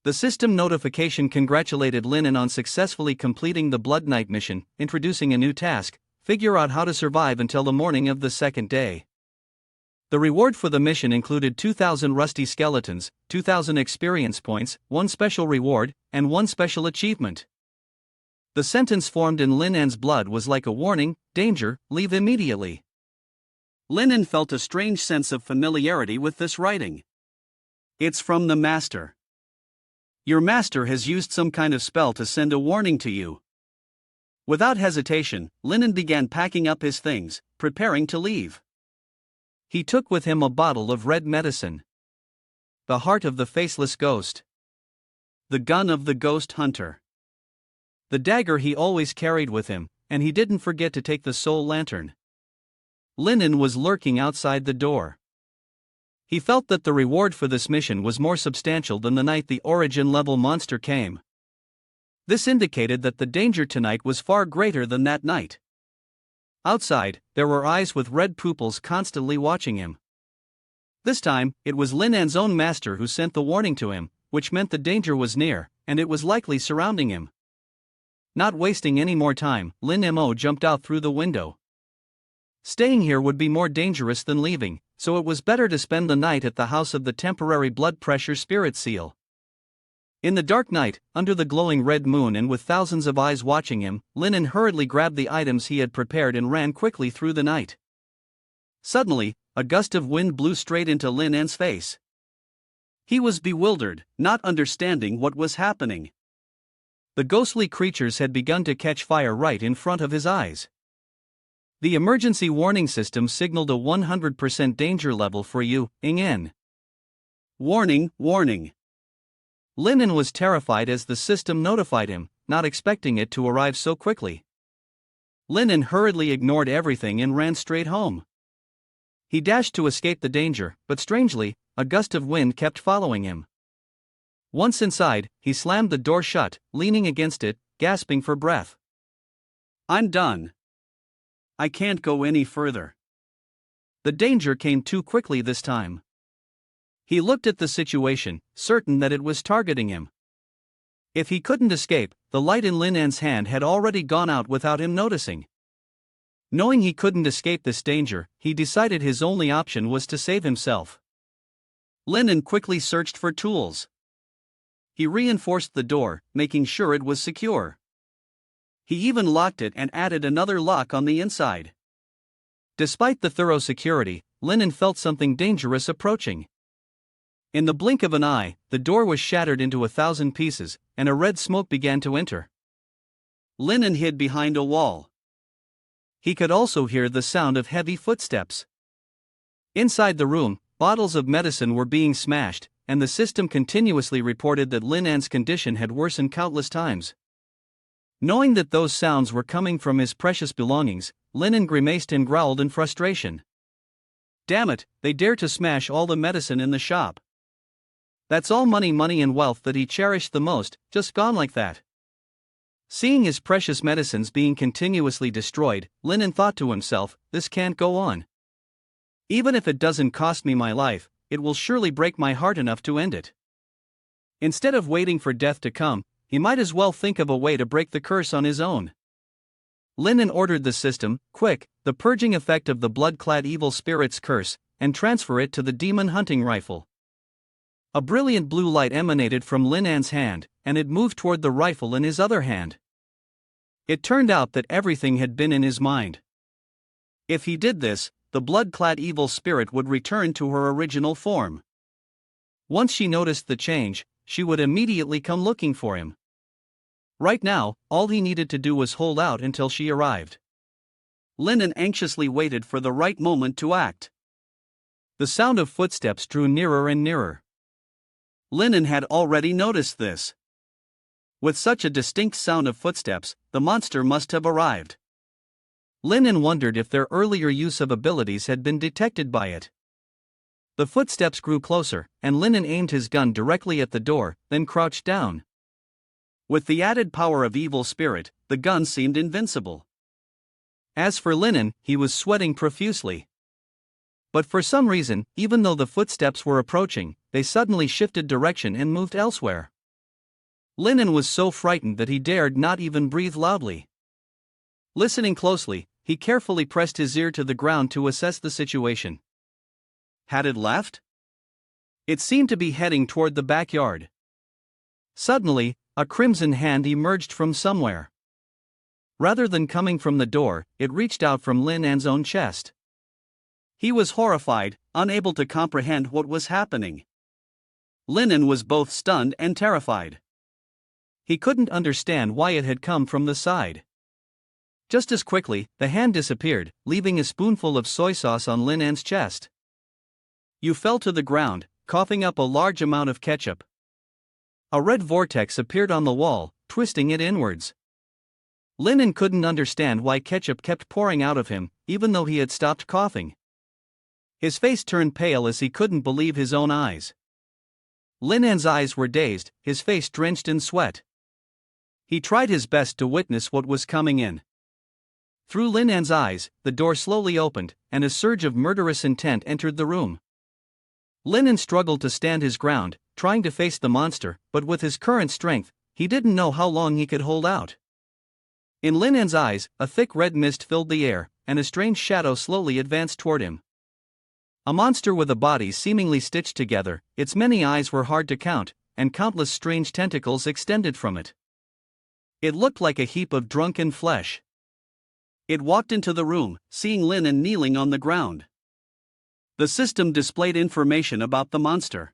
The system notification congratulated Linen on successfully completing the Blood Night mission, introducing a new task: figure out how to survive until the morning of the second day. The reward for the mission included 2,000 rusty skeletons, 2,000 experience points, 1 special reward, and 1 special achievement. The sentence formed in Linen's blood was like a warning: danger, leave immediately. Linen felt a strange sense of familiarity with this writing. It's from the master. Your master has used some kind of spell to send a warning to you. Without hesitation, Linen began packing up his things, preparing to leave. He took with him a bottle of red medicine, the heart of the faceless ghost, the gun of the ghost hunter, the dagger he always carried with him, and he didn't forget to take the soul lantern. Linen was lurking outside the door. He felt that the reward for this mission was more substantial than the night the origin-level monster came. This indicated that the danger tonight was far greater than that night. Outside, there were eyes with red pupils constantly watching him. This time, it was Linan's own master who sent the warning to him, which meant the danger was near, and it was likely surrounding him. Not wasting any more time, Lin Mo jumped out through the window. Staying here would be more dangerous than leaving, so it was better to spend the night at the house of the temporary blood pressure spirit seal. In the dark night, under the glowing red moon and with thousands of eyes watching him, Linen hurriedly grabbed the items he had prepared and ran quickly through the night. Suddenly, a gust of wind blew straight into Linan's face. He was bewildered, not understanding what was happening. The ghostly creatures had begun to catch fire right in front of his eyes. The emergency warning system signaled a 100% danger level for you, Ing. Warning, warning. Linen was terrified as the system notified him, not expecting it to arrive so quickly. Linen hurriedly ignored everything and ran straight home. He dashed to escape the danger, but strangely, a gust of wind kept following him. Once inside, he slammed the door shut, leaning against it, gasping for breath. I'm done. I can't go any further. The danger came too quickly this time. He looked at the situation, certain that it was targeting him. If he couldn't escape, the light in Linan's hand had already gone out without him noticing. Knowing he couldn't escape this danger, he decided his only option was to save himself. Linan quickly searched for tools. He reinforced the door, making sure it was secure. He even locked it and added another lock on the inside. Despite the thorough security, Linan felt something dangerous approaching. In the blink of an eye, the door was shattered into 1,000 pieces, and a red smoke began to enter. Linan hid behind a wall. He could also hear the sound of heavy footsteps. Inside the room, bottles of medicine were being smashed, and the system continuously reported that Linan's condition had worsened countless times. Knowing that those sounds were coming from his precious belongings, Linan grimaced and growled in frustration. Damn it, they dare to smash all the medicine in the shop. That's all money and wealth that he cherished the most, just gone like that. Seeing his precious medicines being continuously destroyed, Linan thought to himself, this can't go on. Even if it doesn't cost me my life, it will surely break my heart enough to end it. Instead of waiting for death to come, he might as well think of a way to break the curse on his own. Linan ordered the system, quick, the purging effect of the blood-clad evil spirit's curse, and transfer it to the demon hunting rifle. A brilliant blue light emanated from Linan's hand, and it moved toward the rifle in his other hand. It turned out that everything had been in his mind. If he did this, the blood-clad evil spirit would return to her original form. Once she noticed the change, she would immediately come looking for him. Right now, all he needed to do was hold out until she arrived. Linan anxiously waited for the right moment to act. The sound of footsteps drew nearer and nearer. Linan had already noticed this. With such a distinct sound of footsteps, the monster must have arrived. Linan wondered if their earlier use of abilities had been detected by it. The footsteps grew closer, and Linan aimed his gun directly at the door, then crouched down. With the added power of evil spirit, the gun seemed invincible. As for Linan, he was sweating profusely. But for some reason, even though the footsteps were approaching, they suddenly shifted direction and moved elsewhere. Linan was so frightened that he dared not even breathe loudly. Listening closely, he carefully pressed his ear to the ground to assess the situation. Had it left? It seemed to be heading toward the backyard. Suddenly, a crimson hand emerged from somewhere. Rather than coming from the door, it reached out from Linan's own chest. He was horrified, unable to comprehend what was happening. Linan was both stunned and terrified. He couldn't understand why it had come from the side. Just as quickly, the hand disappeared, leaving a spoonful of soy sauce on Linan's chest. You fell to the ground, coughing up a large amount of ketchup. A red vortex appeared on the wall, twisting it inwards. Linen couldn't understand why ketchup kept pouring out of him, even though he had stopped coughing. His face turned pale as he couldn't believe his own eyes. Linen's eyes were dazed, his face drenched in sweat. He tried his best to witness what was coming in. Through Linen's eyes, the door slowly opened, and a surge of murderous intent entered the room. Linen struggled to stand his ground, trying to face the monster, but with his current strength, he didn't know how long he could hold out. In Linen's eyes, a thick red mist filled the air, and a strange shadow slowly advanced toward him. A monster with a body seemingly stitched together, its many eyes were hard to count, and countless strange tentacles extended from it. It looked like a heap of drunken flesh. It walked into the room, seeing Linen kneeling on the ground. The system displayed information about the monster.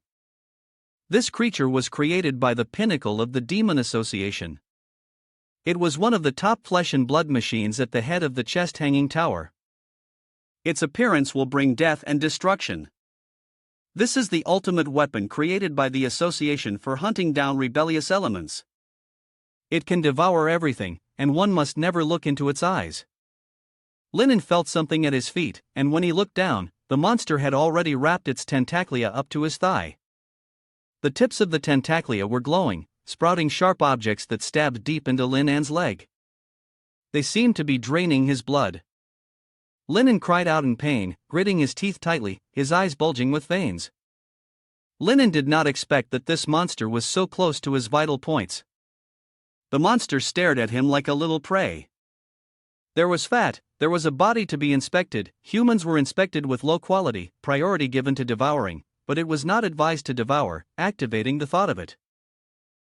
This creature was created by the pinnacle of the Demon Association. It was one of the top flesh and blood machines at the head of the chest-hanging tower. Its appearance will bring death and destruction. This is the ultimate weapon created by the Association for hunting down rebellious elements. It can devour everything, and one must never look into its eyes. Linen felt something at his feet, and when he looked down, the monster had already wrapped its tentaclia up to his thigh. The tips of the tentaclia were glowing, sprouting sharp objects that stabbed deep into Linen's leg. They seemed to be draining his blood. Linen cried out in pain, gritting his teeth tightly, his eyes bulging with veins. Linen did not expect that this monster was so close to his vital points. The monster stared at him like a little prey. There was fat, there was a body to be inspected, humans were inspected with low quality, priority given to devouring, but it was not advised to devour, activating the thought of it.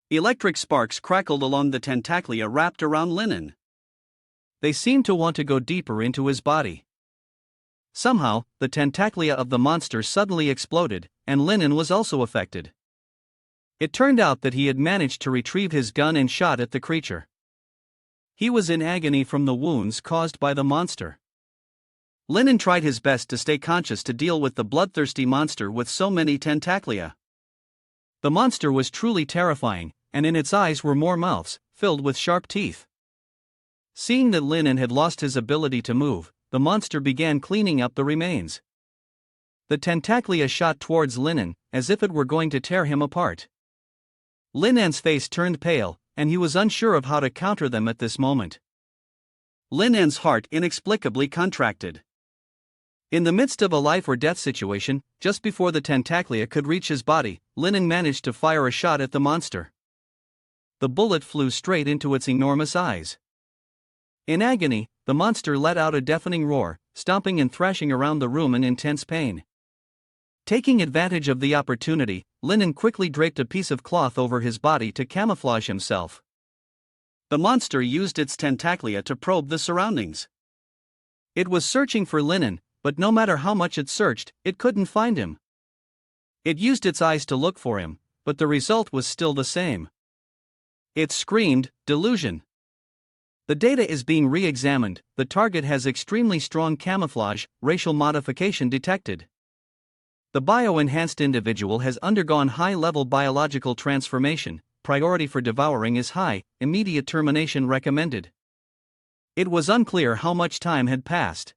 Electric sparks crackled along the tentaclia wrapped around Linen. They seemed to want to go deeper into his body. Somehow, the tentaclia of the monster suddenly exploded, and Linen was also affected. It turned out that he had managed to retrieve his gun and shot at the creature. He was in agony from the wounds caused by the monster. Linen tried his best to stay conscious to deal with the bloodthirsty monster with so many tentaclia. The monster was truly terrifying, and in its eyes were more mouths, filled with sharp teeth. Seeing that Linen had lost his ability to move, the monster began cleaning up the remains. The tentaclia shot towards Linen, as if it were going to tear him apart. Linen's face turned pale, and he was unsure of how to counter them at this moment. Linen's heart inexplicably contracted. In the midst of a life-or-death situation, just before the tentaclia could reach his body, Linen managed to fire a shot at the monster. The bullet flew straight into its enormous eyes. In agony, the monster let out a deafening roar, stomping and thrashing around the room in intense pain. Taking advantage of the opportunity, Linen quickly draped a piece of cloth over his body to camouflage himself. The monster used its tentaclia to probe the surroundings. It was searching for Linen, but no matter how much it searched, it couldn't find him. It used its eyes to look for him, but the result was still the same. It screamed, "Delusion." The data is being re-examined, the target has extremely strong camouflage, racial modification detected. The bio-enhanced individual has undergone high-level biological transformation, priority for devouring is high, immediate termination recommended. It was unclear how much time had passed.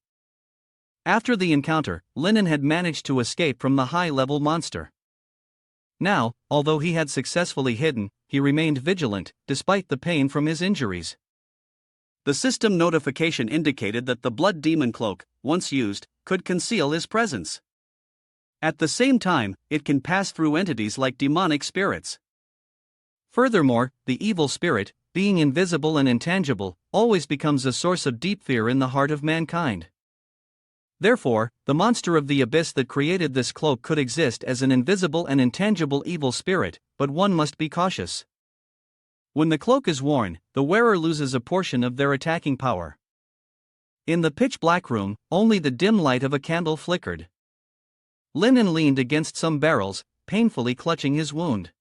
After the encounter, Linen had managed to escape from the high-level monster. Now, although he had successfully hidden, he remained vigilant, despite the pain from his injuries. The system notification indicated that the blood demon cloak, once used, could conceal his presence. At the same time, it can pass through entities like demonic spirits. Furthermore, the evil spirit, being invisible and intangible, always becomes a source of deep fear in the heart of mankind. Therefore, the monster of the abyss that created this cloak could exist as an invisible and intangible evil spirit, but one must be cautious. When the cloak is worn, the wearer loses a portion of their attacking power. In the pitch-black room, only the dim light of a candle flickered. Linen leaned against some barrels, painfully clutching his wound.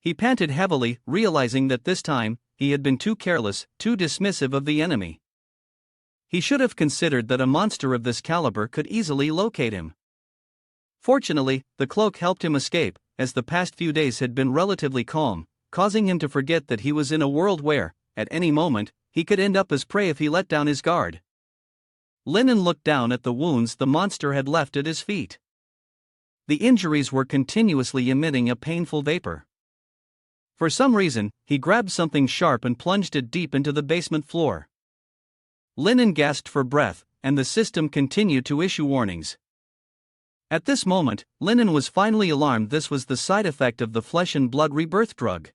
He panted heavily, realizing that this time, he had been too careless, too dismissive of the enemy. He should have considered that a monster of this caliber could easily locate him. Fortunately, the cloak helped him escape, as the past few days had been relatively calm, causing him to forget that he was in a world where, at any moment, he could end up as prey if he let down his guard. Linen looked down at the wounds the monster had left at his feet. The injuries were continuously emitting a painful vapor. For some reason, he grabbed something sharp and plunged it deep into the basement floor. Linen gasped for breath, and the system continued to issue warnings. At this moment, Linen was finally alarmed. This was the side effect of the flesh and blood rebirth drug.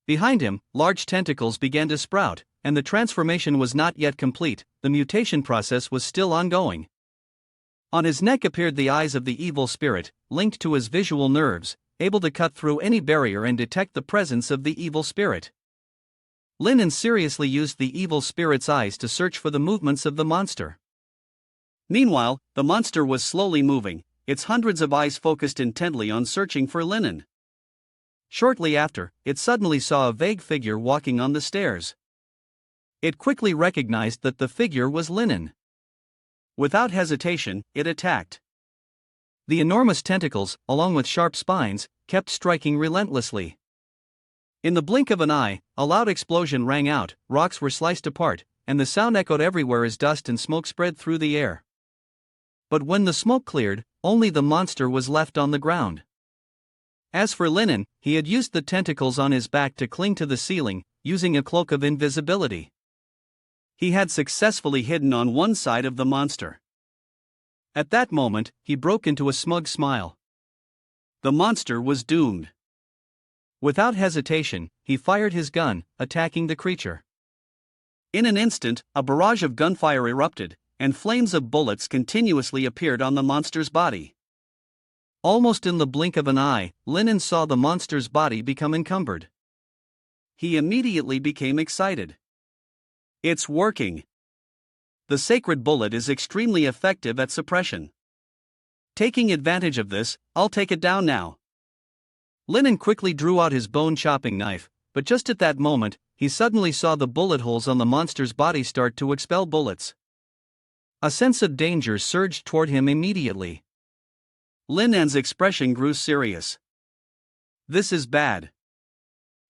Behind him, large tentacles began to sprout, and the transformation was not yet complete. The mutation process was still ongoing. On his neck appeared the eyes of the evil spirit, linked to his visual nerves, able to cut through any barrier and detect the presence of the evil spirit. Linen seriously used the evil spirit's eyes to search for the movements of the monster. Meanwhile, the monster was slowly moving, its hundreds of eyes focused intently on searching for Linen. Shortly after, it suddenly saw a vague figure walking on the stairs. It quickly recognized that the figure was Linen. Without hesitation, it attacked. The enormous tentacles, along with sharp spines, kept striking relentlessly. In the blink of an eye, a loud explosion rang out, rocks were sliced apart, and the sound echoed everywhere as dust and smoke spread through the air. But when the smoke cleared, only the monster was left on the ground. As for Linen, he had used the tentacles on his back to cling to the ceiling, using a cloak of invisibility. He had successfully hidden on one side of the monster. At that moment, he broke into a smug smile. The monster was doomed. Without hesitation, he fired his gun, attacking the creature. In an instant, a barrage of gunfire erupted, and flames of bullets continuously appeared on the monster's body. Almost in the blink of an eye, Linen saw the monster's body become encumbered. He immediately became excited. It's working. The sacred bullet is extremely effective at suppression. Taking advantage of this, I'll take it down now. Linen quickly drew out his bone-chopping knife, but just at that moment, he suddenly saw the bullet holes on the monster's body start to expel bullets. A sense of danger surged toward him immediately. Linen's expression grew serious. This is bad.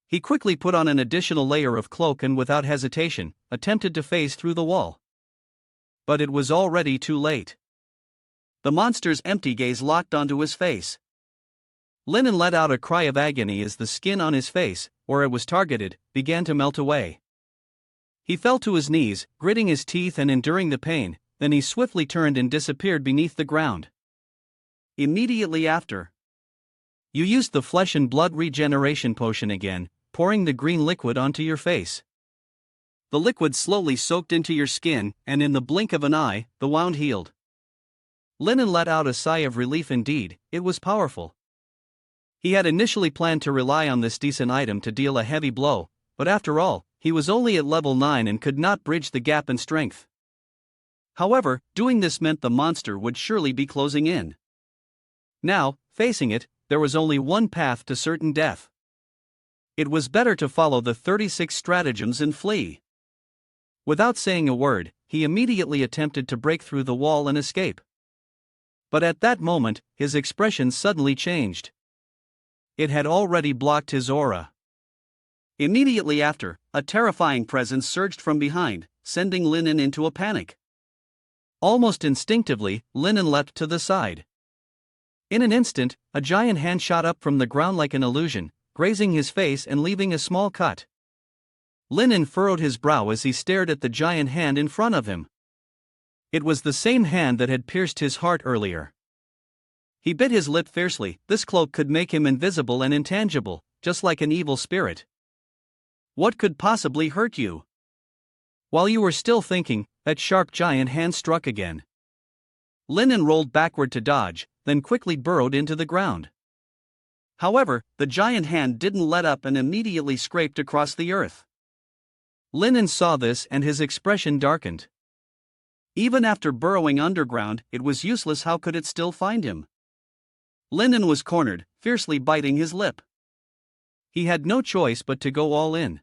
He quickly put on an additional layer of cloak and without hesitation, attempted to phase through the wall. But it was already too late. The monster's empty gaze locked onto his face. Linen let out a cry of agony as the skin on his face, where it was targeted, began to melt away. He fell to his knees, gritting his teeth and enduring the pain, then he swiftly turned and disappeared beneath the ground. Immediately after, you used the flesh and blood regeneration potion again, pouring the green liquid onto your face. The liquid slowly soaked into your skin, and in the blink of an eye, the wound healed. Linen let out a sigh of relief. Indeed, it was powerful. He had initially planned to rely on this decent item to deal a heavy blow, but after all, he was only at level 9 and could not bridge the gap in strength. However, doing this meant the monster would surely be closing in. Now, facing it, there was only one path to certain death. It was better to follow the 36 stratagems and flee. Without saying a word, he immediately attempted to break through the wall and escape. But at that moment, his expression suddenly changed. It had already blocked his aura. Immediately after, a terrifying presence surged from behind, sending Linen into a panic. Almost instinctively, Linen leapt to the side. In an instant, a giant hand shot up from the ground like an illusion, grazing his face and leaving a small cut. Linen furrowed his brow as he stared at the giant hand in front of him. It was the same hand that had pierced his heart earlier. He bit his lip fiercely. This cloak could make him invisible and intangible, just like an evil spirit. What could possibly hurt you? While you were still thinking, that sharp giant hand struck again. Linen rolled backward to dodge, then quickly burrowed into the ground. However, the giant hand didn't let up and immediately scraped across the earth. Linen saw this and his expression darkened. Even after burrowing underground, it was useless. How could it still find him? Linen was cornered, fiercely biting his lip. He had no choice but to go all in.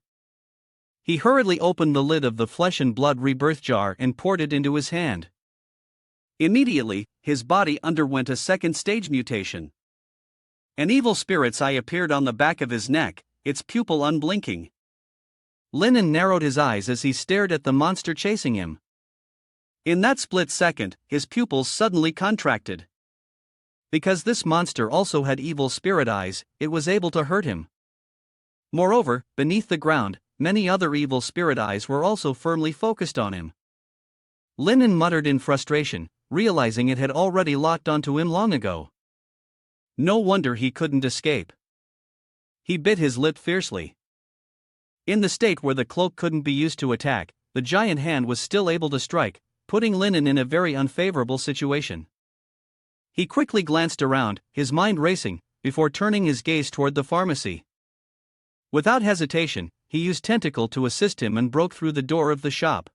He hurriedly opened the lid of the flesh and blood rebirth jar and poured it into his hand. Immediately, his body underwent a second stage mutation. An evil spirit's eye appeared on the back of his neck, its pupil unblinking. Linen narrowed his eyes as he stared at the monster chasing him. In that split second, his pupils suddenly contracted. Because this monster also had evil spirit eyes, it was able to hurt him. Moreover, beneath the ground, many other evil spirit eyes were also firmly focused on him. Linen muttered in frustration, realizing it had already locked onto him long ago. No wonder he couldn't escape. He bit his lip fiercely. In the state where the cloak couldn't be used to attack, the giant hand was still able to strike, putting Linen in a very unfavorable situation. He quickly glanced around, his mind racing, before turning his gaze toward the pharmacy. Without hesitation, he used Tentacle to assist him and broke through the door of the shop.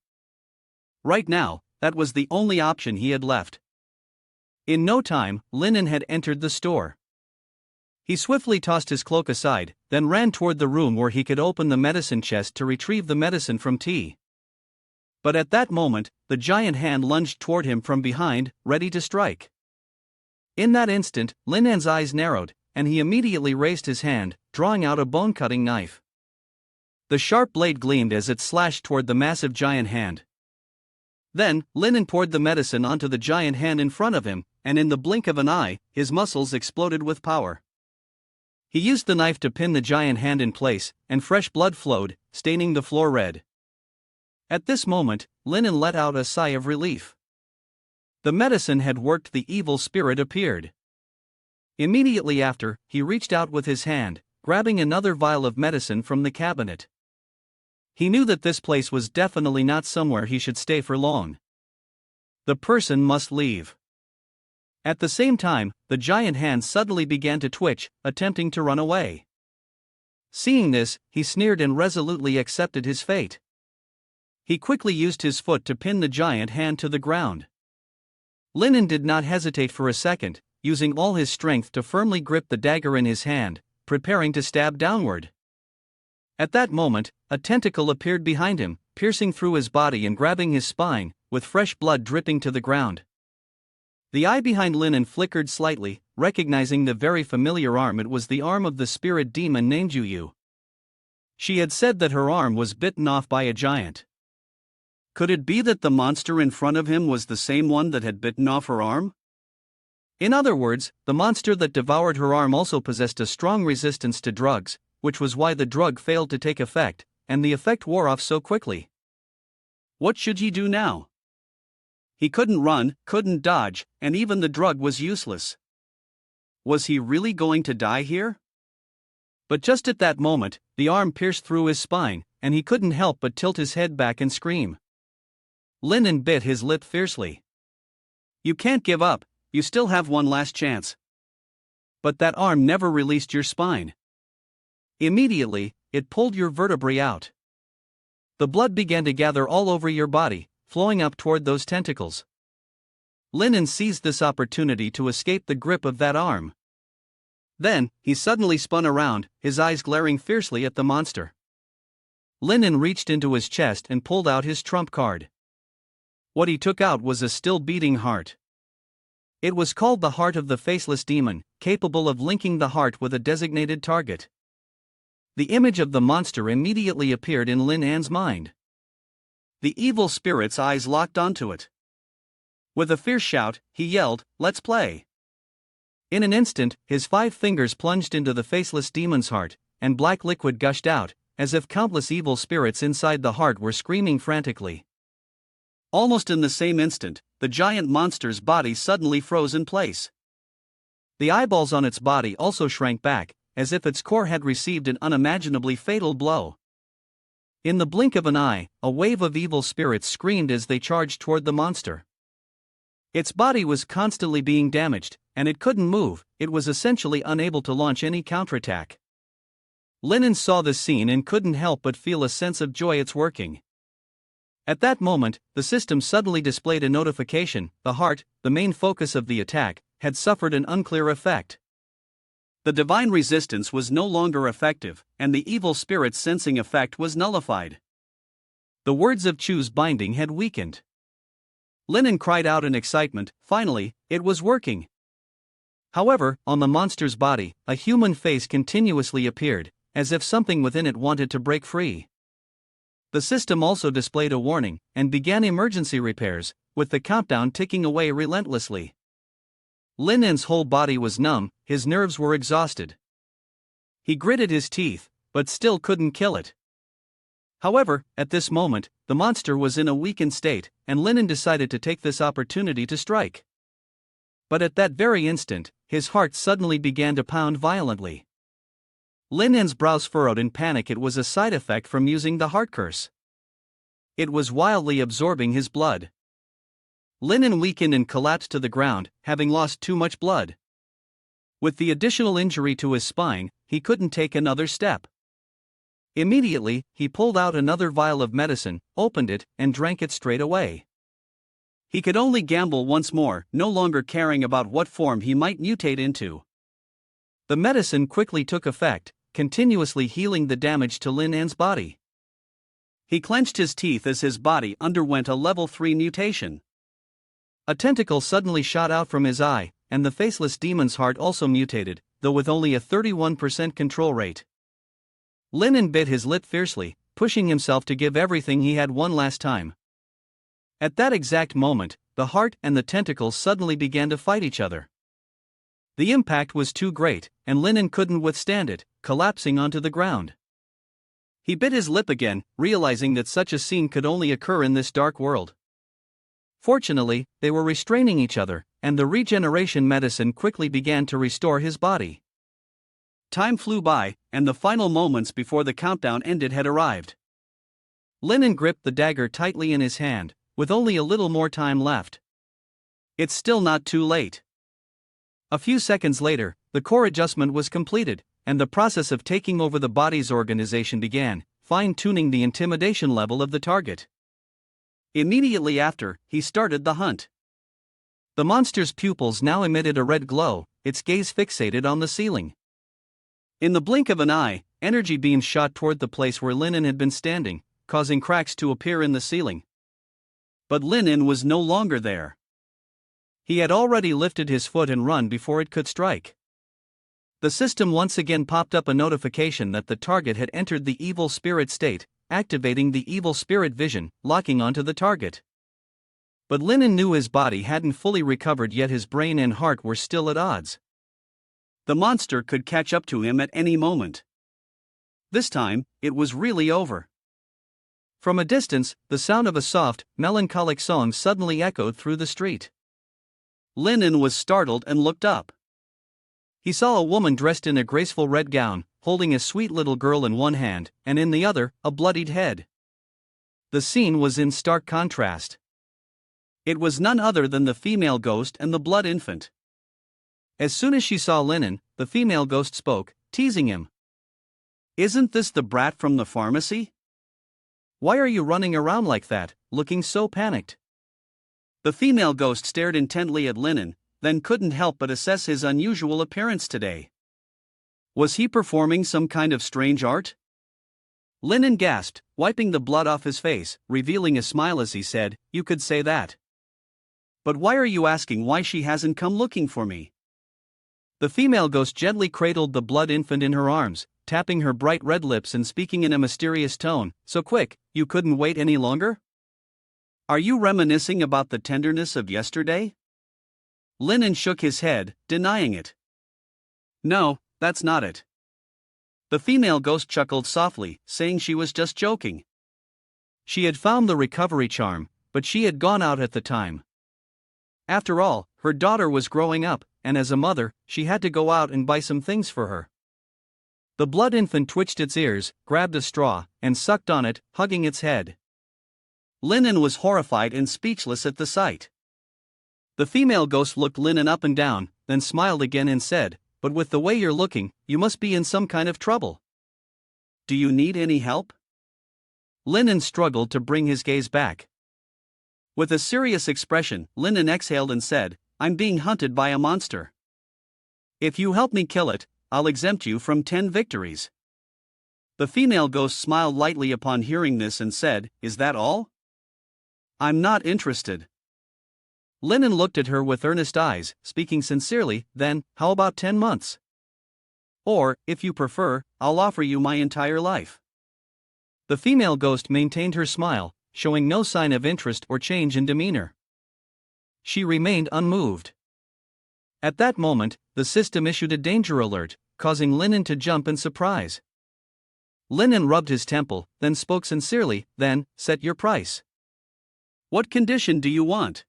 Right now, that was the only option he had left. In no time, Linen had entered the store. He swiftly tossed his cloak aside, then ran toward the room where he could open the medicine chest to retrieve the medicine from T. But at that moment, the giant hand lunged toward him from behind, ready to strike. In that instant, Linen's eyes narrowed, and he immediately raised his hand, drawing out a bone-cutting knife. The sharp blade gleamed as it slashed toward the massive giant hand. Then, Linen poured the medicine onto the giant hand in front of him, and in the blink of an eye, his muscles exploded with power. He used the knife to pin the giant hand in place, and fresh blood flowed, staining the floor red. At this moment, Linen let out a sigh of relief. The medicine had worked. The evil spirit appeared. Immediately after, he reached out with his hand, grabbing another vial of medicine from the cabinet. He knew that this place was definitely not somewhere he should stay for long. The person must leave. At the same time, the giant hand suddenly began to twitch, attempting to run away. Seeing this, he sneered and resolutely accepted his fate. He quickly used his foot to pin the giant hand to the ground. Linen did not hesitate for a second, using all his strength to firmly grip the dagger in his hand, preparing to stab downward. At that moment, a tentacle appeared behind him, piercing through his body and grabbing his spine, with fresh blood dripping to the ground. The eye behind Linen flickered slightly, recognizing the very familiar arm. It was the arm of the spirit demon named Yu. She had said that her arm was bitten off by a giant. Could it be that the monster in front of him was the same one that had bitten off her arm? In other words, the monster that devoured her arm also possessed a strong resistance to drugs, which was why the drug failed to take effect, and the effect wore off so quickly. What should he do now? He couldn't run, couldn't dodge, and even the drug was useless. Was he really going to die here? But just at that moment, the arm pierced through his spine, and he couldn't help but tilt his head back and scream. Linen bit his lip fiercely. You can't give up, you still have one last chance. But that arm never released your spine. Immediately, it pulled your vertebrae out. The blood began to gather all over your body, flowing up toward those tentacles. Linen seized this opportunity to escape the grip of that arm. Then, he suddenly spun around, his eyes glaring fiercely at the monster. Linen reached into his chest and pulled out his trump card. What he took out was a still-beating heart. It was called the Heart of the Faceless Demon, capable of linking the heart with a designated target. The image of the monster immediately appeared in Linan's mind. The evil spirit's eyes locked onto it. With a fierce shout, he yelled, "Let's play!" In an instant, his 5 fingers plunged into the faceless demon's heart, and black liquid gushed out, as if countless evil spirits inside the heart were screaming frantically. Almost in the same instant, the giant monster's body suddenly froze in place. The eyeballs on its body also shrank back, as if its core had received an unimaginably fatal blow. In the blink of an eye, a wave of evil spirits screamed as they charged toward the monster. Its body was constantly being damaged, and it couldn't move. It was essentially unable to launch any counterattack. Linen saw this scene and couldn't help but feel a sense of joy. It's working. At that moment, the system suddenly displayed a notification. The heart, the main focus of the attack, had suffered an unclear effect. The divine resistance was no longer effective, and the evil spirit's sensing effect was nullified. The words of Chu's binding had weakened. Linen cried out in excitement. Finally, it was working. However, on the monster's body, a human face continuously appeared, as if something within it wanted to break free. The system also displayed a warning and began emergency repairs, with the countdown ticking away relentlessly. Lin En's whole body was numb, his nerves were exhausted. He gritted his teeth, but still couldn't kill it. However, at this moment, the monster was in a weakened state, and Lin En decided to take this opportunity to strike. But at that very instant, his heart suddenly began to pound violently. Lin En's brows furrowed in panic. It was a side effect from using the heart curse. It was wildly absorbing his blood. Lin En weakened and collapsed to the ground, having lost too much blood. With the additional injury to his spine, he couldn't take another step. Immediately, he pulled out another vial of medicine, opened it, and drank it straight away. He could only gamble once more, no longer caring about what form he might mutate into. The medicine quickly took effect, continuously healing the damage to Lin En's body. He clenched his teeth as his body underwent a level 3 mutation. A tentacle suddenly shot out from his eye, and the faceless demon's heart also mutated, though with only a 31% control rate. Lin En bit his lip fiercely, pushing himself to give everything he had one last time. At that exact moment, the heart and the tentacles suddenly began to fight each other. The impact was too great, and Lin En couldn't withstand it, collapsing onto the ground. He bit his lip again, realizing that such a scene could only occur in this dark world. Fortunately, they were restraining each other, and the regeneration medicine quickly began to restore his body. Time flew by, and the final moments before the countdown ended had arrived. Lin En gripped the dagger tightly in his hand, with only a little more time left. It's still not too late. A few seconds later, the core adjustment was completed, and the process of taking over the body's organization began, fine-tuning the intimidation level of the target. Immediately after, he started the hunt. The monster's pupils now emitted a red glow, its gaze fixated on the ceiling. In the blink of an eye, energy beams shot toward the place where Lin En had been standing, causing cracks to appear in the ceiling. But Lin En was no longer there. He had already lifted his foot and run before it could strike. The system once again popped up a notification that the target had entered the evil spirit state, activating the evil spirit vision, locking onto the target. But Lin En knew his body hadn't fully recovered yet. His brain and heart were still at odds. The monster could catch up to him at any moment. This time, it was really over. From a distance, the sound of a soft, melancholic song suddenly echoed through the street. Lin En was startled and looked up. He saw a woman dressed in a graceful red gown, holding a sweet little girl in one hand, and in the other, a bloodied head. The scene was in stark contrast. It was none other than the female ghost and the blood infant. As soon as she saw Lin En, the female ghost spoke, teasing him. "Isn't this the brat from the pharmacy? Why are you running around like that, looking so panicked?" The female ghost stared intently at Lin En, then couldn't help but assess his unusual appearance today. Was he performing some kind of strange art? Lin En gasped, wiping the blood off his face, revealing a smile as he said, "You could say that. But why are you asking why she hasn't come looking for me?" The female ghost gently cradled the blood infant in her arms, tapping her bright red lips and speaking in a mysterious tone, "So quick, you couldn't wait any longer? Are you reminiscing about the tenderness of yesterday?" Lin En shook his head, denying it. "No, that's not it." The female ghost chuckled softly, saying she was just joking. She had found the recovery charm, but she had gone out at the time. After all, her daughter was growing up, and as a mother, she had to go out and buy some things for her. The blood infant twitched its ears, grabbed a straw, and sucked on it, hugging its head. Lin En was horrified and speechless at the sight. The female ghost looked Lin En up and down, then smiled again and said, "But with the way you're looking, you must be in some kind of trouble. Do you need any help?" Lin En struggled to bring his gaze back. With a serious expression, Lin En exhaled and said, "I'm being hunted by a monster. If you help me kill it, I'll exempt you from 10 victories." The female ghost smiled lightly upon hearing this and said, "Is that all? I'm not interested." Lin En looked at her with earnest eyes, speaking sincerely, "Then, how about 10 months? Or, if you prefer, I'll offer you my entire life." The female ghost maintained her smile, showing no sign of interest or change in demeanor. She remained unmoved. At that moment, the system issued a danger alert, causing Linen to jump in surprise. Linen rubbed his temple, then spoke sincerely, "Then, set your price. What condition do you want?"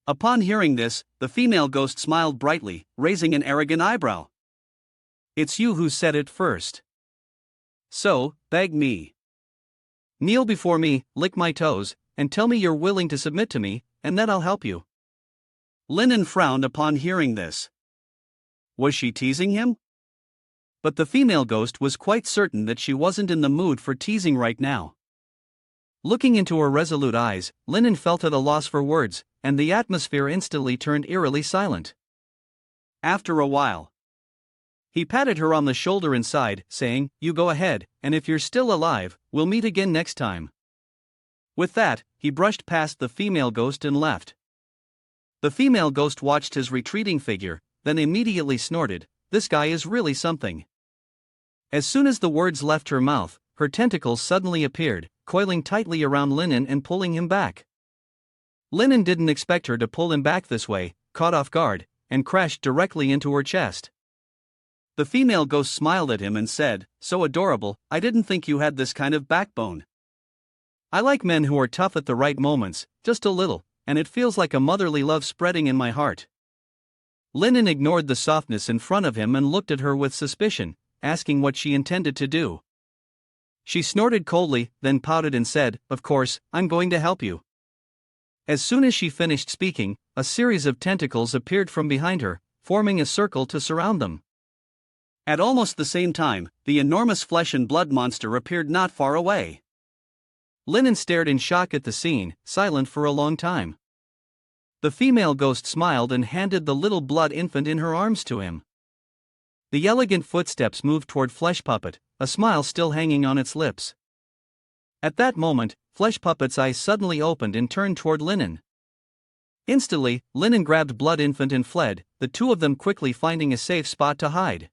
Upon hearing this, the female ghost smiled brightly, raising an arrogant eyebrow. "It's you who said it first. So, beg me. Kneel before me, lick my toes, and tell me you're willing to submit to me, and that I'll help you." Linen frowned upon hearing this. Was she teasing him? But the female ghost was quite certain that she wasn't in the mood for teasing right now. Looking into her resolute eyes, Linen felt at a loss for words, and the atmosphere instantly turned eerily silent. After a while, he patted her on the shoulder and sighed, saying, "You go ahead, and if you're still alive, we'll meet again next time." With that, he brushed past the female ghost and left. The female ghost watched his retreating figure, then immediately snorted, "This guy is really something." As soon as the words left her mouth, her tentacles suddenly appeared, coiling tightly around Linen and pulling him back. Linen didn't expect her to pull him back this way, caught off guard, and crashed directly into her chest. The female ghost smiled at him and said, "So adorable, I didn't think you had this kind of backbone. I like men who are tough at the right moments, just a little, and it feels like a motherly love spreading in my heart." Linen ignored the softness in front of him and looked at her with suspicion, asking what she intended to do. She snorted coldly, then pouted and said, "Of course, I'm going to help you." As soon as she finished speaking, a series of tentacles appeared from behind her, forming a circle to surround them. At almost the same time, the enormous flesh and blood monster appeared not far away. Linen stared in shock at the scene, silent for a long time. The female ghost smiled and handed the little blood infant in her arms to him. The elegant footsteps moved toward Flesh Puppet, a smile still hanging on its lips. At that moment, Flesh Puppet's eyes suddenly opened and turned toward Linen. Instantly, Linen grabbed Blood Infant and fled, the two of them quickly finding a safe spot to hide.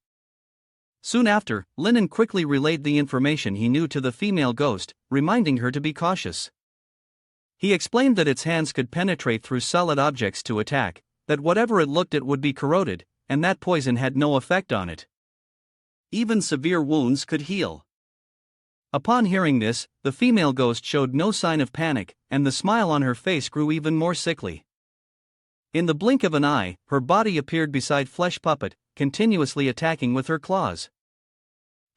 Soon after, Linen quickly relayed the information he knew to the female ghost, reminding her to be cautious. He explained that its hands could penetrate through solid objects to attack, that whatever it looked at would be corroded, and that poison had no effect on it. Even severe wounds could heal. Upon hearing this, the female ghost showed no sign of panic, and the smile on her face grew even more sickly. In the blink of an eye, her body appeared beside Flesh Puppet, continuously attacking with her claws.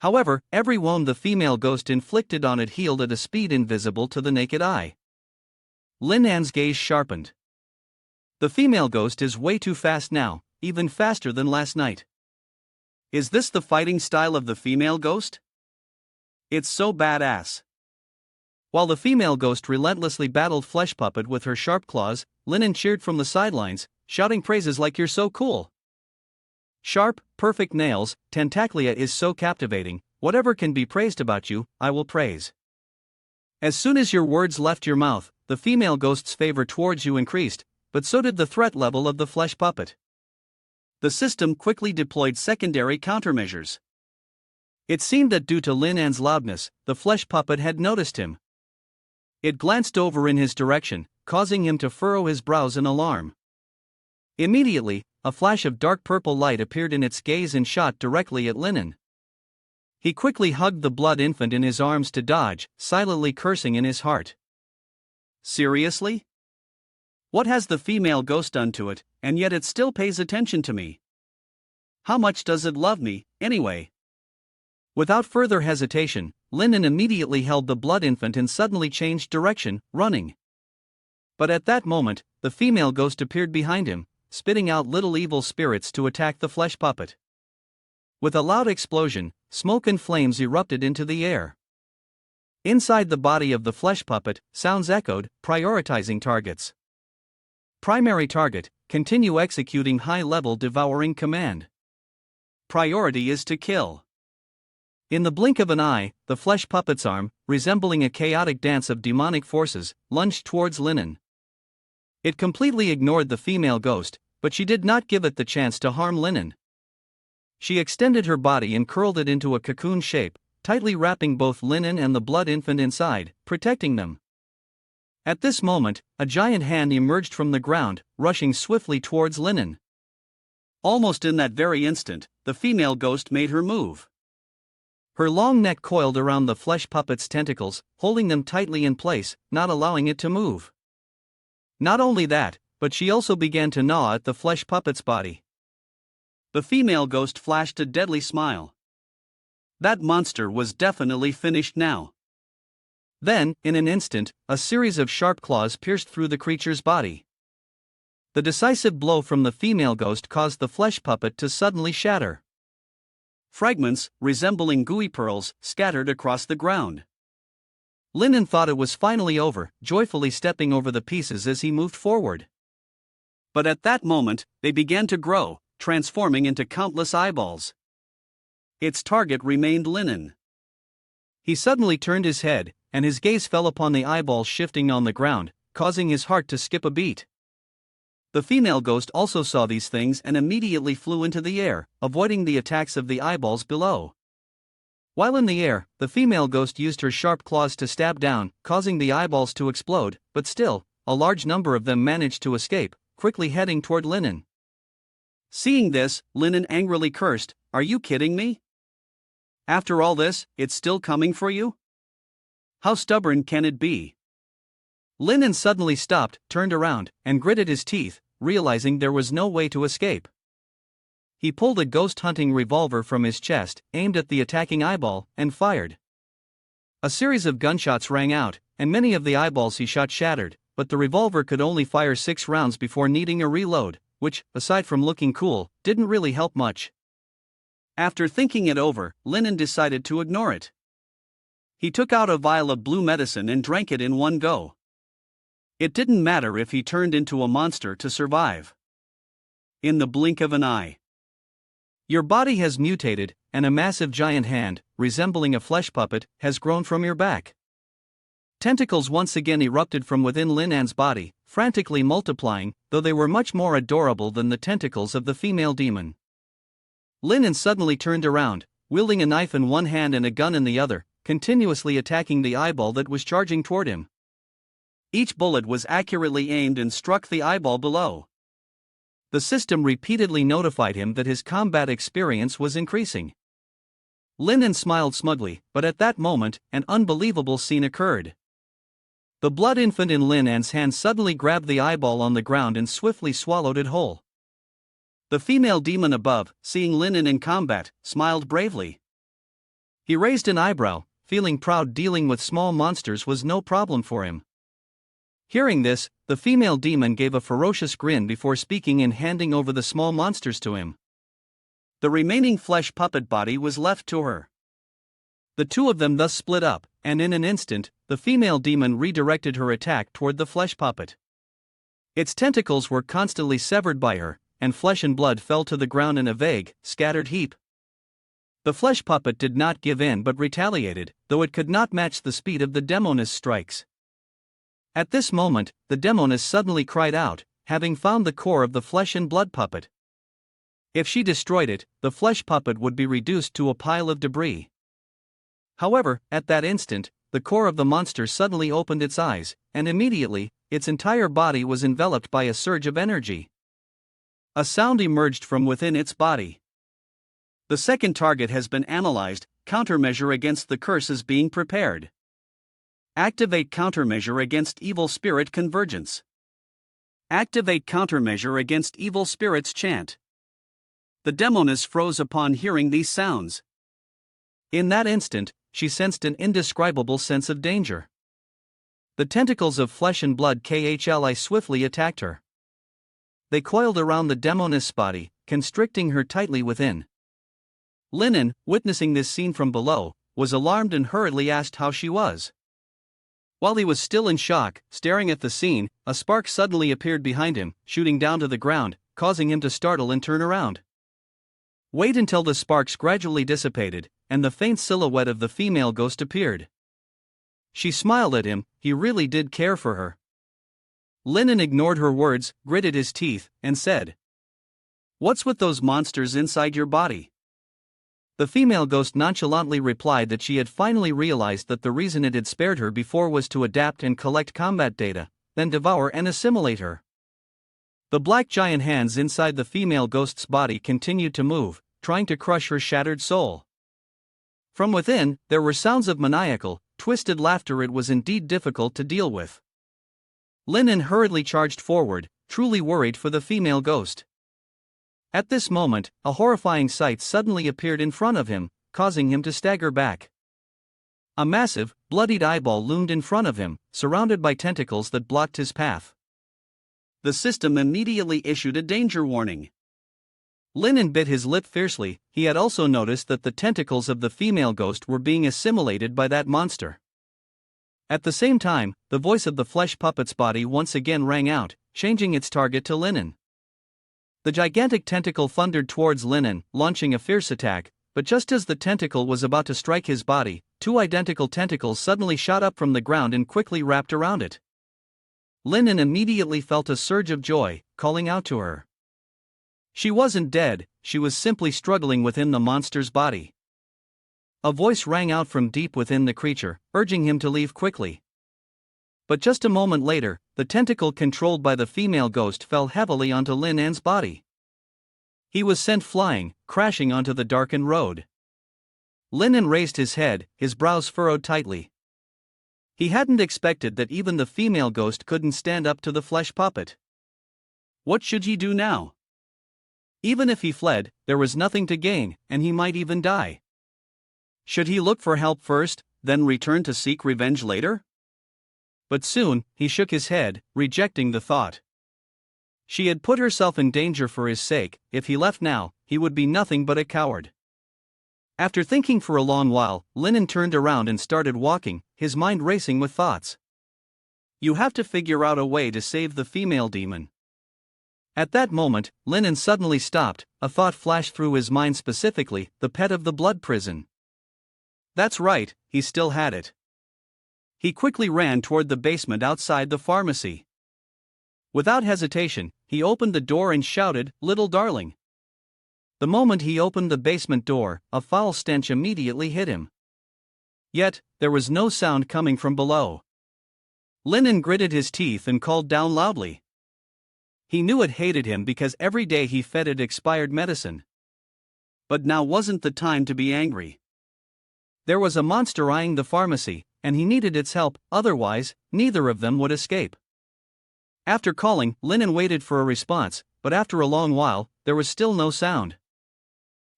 However, every wound the female ghost inflicted on it healed at a speed invisible to the naked eye. Linan's gaze sharpened. The female ghost is way too fast now, even faster than last night. Is this the fighting style of the female ghost? It's so badass. While the female ghost relentlessly battled Flesh Puppet with her sharp claws, Linen cheered from the sidelines, shouting praises like "You're so cool. Sharp, perfect nails, Tentaclia is so captivating, whatever can be praised about you, I will praise." As soon as your words left your mouth, the female ghost's favor towards you increased, but so did the threat level of the Flesh Puppet. The system quickly deployed secondary countermeasures. It seemed that due to Linan's loudness, the Flesh Puppet had noticed him. It glanced over in his direction, causing him to furrow his brows in alarm. Immediately, a flash of dark purple light appeared in its gaze and shot directly at Linen. He quickly hugged the blood infant in his arms to dodge, silently cursing in his heart. Seriously? What has the female ghost done to it, and yet it still pays attention to me? How much does it love me, anyway? Without further hesitation, Linen immediately held the blood infant and suddenly changed direction, running. But at that moment, the female ghost appeared behind him, spitting out little evil spirits to attack the Flesh Puppet. With a loud explosion, smoke and flames erupted into the air. Inside the body of the Flesh Puppet, sounds echoed, prioritizing targets. Primary target, continue executing high-level devouring command. Priority is to kill. In the blink of an eye, the Flesh Puppet's arm, resembling a chaotic dance of demonic forces, lunged towards Linen. It completely ignored the female ghost, but she did not give it the chance to harm Linen. She extended her body and curled it into a cocoon shape, tightly wrapping both Linen and the blood infant inside, protecting them. At this moment, a giant hand emerged from the ground, rushing swiftly towards Linen. Almost in that very instant, the female ghost made her move. Her long neck coiled around the flesh puppet's tentacles, holding them tightly in place, not allowing it to move. Not only that, but she also began to gnaw at the flesh puppet's body. The female ghost flashed a deadly smile. That monster was definitely finished now. Then, in an instant, a series of sharp claws pierced through the creature's body. The decisive blow from the female ghost caused the flesh puppet to suddenly shatter. Fragments, resembling gooey pearls, scattered across the ground. Linen thought it was finally over, joyfully stepping over the pieces as he moved forward. But at that moment, they began to grow, transforming into countless eyeballs. Its target remained Linen. He suddenly turned his head, and his gaze fell upon the eyeballs shifting on the ground, causing his heart to skip a beat. The female ghost also saw these things and immediately flew into the air, avoiding the attacks of the eyeballs below. While in the air, the female ghost used her sharp claws to stab down, causing the eyeballs to explode, but still, a large number of them managed to escape, quickly heading toward Linen. Seeing this, Linen angrily cursed, "Are you kidding me? After all this, it's still coming for you? How stubborn can it be?" Linen suddenly stopped, turned around, and gritted his teeth, realizing there was no way to escape. He pulled a ghost-hunting revolver from his chest, aimed at the attacking eyeball, and fired. A series of gunshots rang out, and many of the eyeballs he shot shattered, but the revolver could only fire 6 rounds before needing a reload, which, aside from looking cool, didn't really help much. After thinking it over, Linen decided to ignore it. He took out a vial of blue medicine and drank it in one go. It didn't matter if he turned into a monster to survive. In the blink of an eye, your body has mutated, and a massive giant hand, resembling a flesh puppet, has grown from your back. Tentacles once again erupted from within Linan's body, frantically multiplying, though they were much more adorable than the tentacles of the female demon. Linen suddenly turned around, wielding a knife in one hand and a gun in the other, continuously attacking the eyeball that was charging toward him. Each bullet was accurately aimed and struck the eyeball below. The system repeatedly notified him that his combat experience was increasing. Linen smiled smugly, but at that moment, an unbelievable scene occurred. The blood infant in Linan's hand suddenly grabbed the eyeball on the ground and swiftly swallowed it whole. The female demon above, seeing Linen in combat, smiled bravely. He raised an eyebrow, feeling proud dealing with small monsters was no problem for him. Hearing this, the female demon gave a ferocious grin before speaking and handing over the small monsters to him. The remaining flesh puppet body was left to her. The two of them thus split up, and in an instant, the female demon redirected her attack toward the flesh puppet. Its tentacles were constantly severed by her, and flesh and blood fell to the ground in a vague, scattered heap. The flesh puppet did not give in but retaliated, though it could not match the speed of the demoness strikes. At this moment, the demoness suddenly cried out, having found the core of the flesh and blood puppet. If she destroyed it, the flesh puppet would be reduced to a pile of debris. However, at that instant, the core of the monster suddenly opened its eyes, and immediately, its entire body was enveloped by a surge of energy. A sound emerged from within its body. The second target has been analyzed, countermeasure against the curse is being prepared. Activate countermeasure against evil spirit convergence. Activate countermeasure against evil spirits chant. The demoness froze upon hearing these sounds. In that instant, she sensed an indescribable sense of danger. The tentacles of flesh and blood KHLI swiftly attacked her. They coiled around the demoness' body, constricting her tightly within. Linen, witnessing this scene from below, was alarmed and hurriedly asked how she was. While he was still in shock, staring at the scene, a spark suddenly appeared behind him, shooting down to the ground, causing him to startle and turn around. Wait until the sparks gradually dissipated, and the faint silhouette of the female ghost appeared. She smiled at him, he really did care for her. Linen ignored her words, gritted his teeth, and said, "What's with those monsters inside your body?" The female ghost nonchalantly replied that she had finally realized that the reason it had spared her before was to adapt and collect combat data, then devour and assimilate her. The black giant hands inside the female ghost's body continued to move, trying to crush her shattered soul. From within, there were sounds of maniacal, twisted laughter. It was indeed difficult to deal with. Linen hurriedly charged forward, truly worried for the female ghost. At this moment, a horrifying sight suddenly appeared in front of him, causing him to stagger back. A massive, bloodied eyeball loomed in front of him, surrounded by tentacles that blocked his path. The system immediately issued a danger warning. Linen bit his lip fiercely. He had also noticed that the tentacles of the female ghost were being assimilated by that monster. At the same time, the voice of the flesh puppet's body once again rang out, changing its target to Linen. The gigantic tentacle thundered towards Linen, launching a fierce attack, but just as the tentacle was about to strike his body, two identical tentacles suddenly shot up from the ground and quickly wrapped around it. Linen immediately felt a surge of joy, calling out to her. She wasn't dead, she was simply struggling within the monster's body. A voice rang out from deep within the creature, urging him to leave quickly. But just a moment later, the tentacle controlled by the female ghost fell heavily onto Linen's body. He was sent flying, crashing onto the darkened road. Linen raised his head, his brows furrowed tightly. He hadn't expected that even the female ghost couldn't stand up to the flesh puppet. What should he do now? Even if he fled, there was nothing to gain, and he might even die. Should he look for help first, then return to seek revenge later? But soon, he shook his head, rejecting the thought. She had put herself in danger for his sake. If he left now, he would be nothing but a coward. After thinking for a long while, Linen turned around and started walking, his mind racing with thoughts. You have to figure out a way to save the female demon. At that moment, Linen suddenly stopped. A thought flashed through his mind, specifically, the pet of the blood prison. That's right, he still had it. He quickly ran toward the basement outside the pharmacy. Without hesitation, he opened the door and shouted, "Little darling!" The moment he opened the basement door, a foul stench immediately hit him. Yet, there was no sound coming from below. Linen gritted his teeth and called down loudly. He knew it hated him because every day he fed it expired medicine. But now wasn't the time to be angry. There was a monster eyeing the pharmacy, and he needed its help, otherwise, neither of them would escape. After calling, Linen waited for a response, but after a long while, there was still no sound.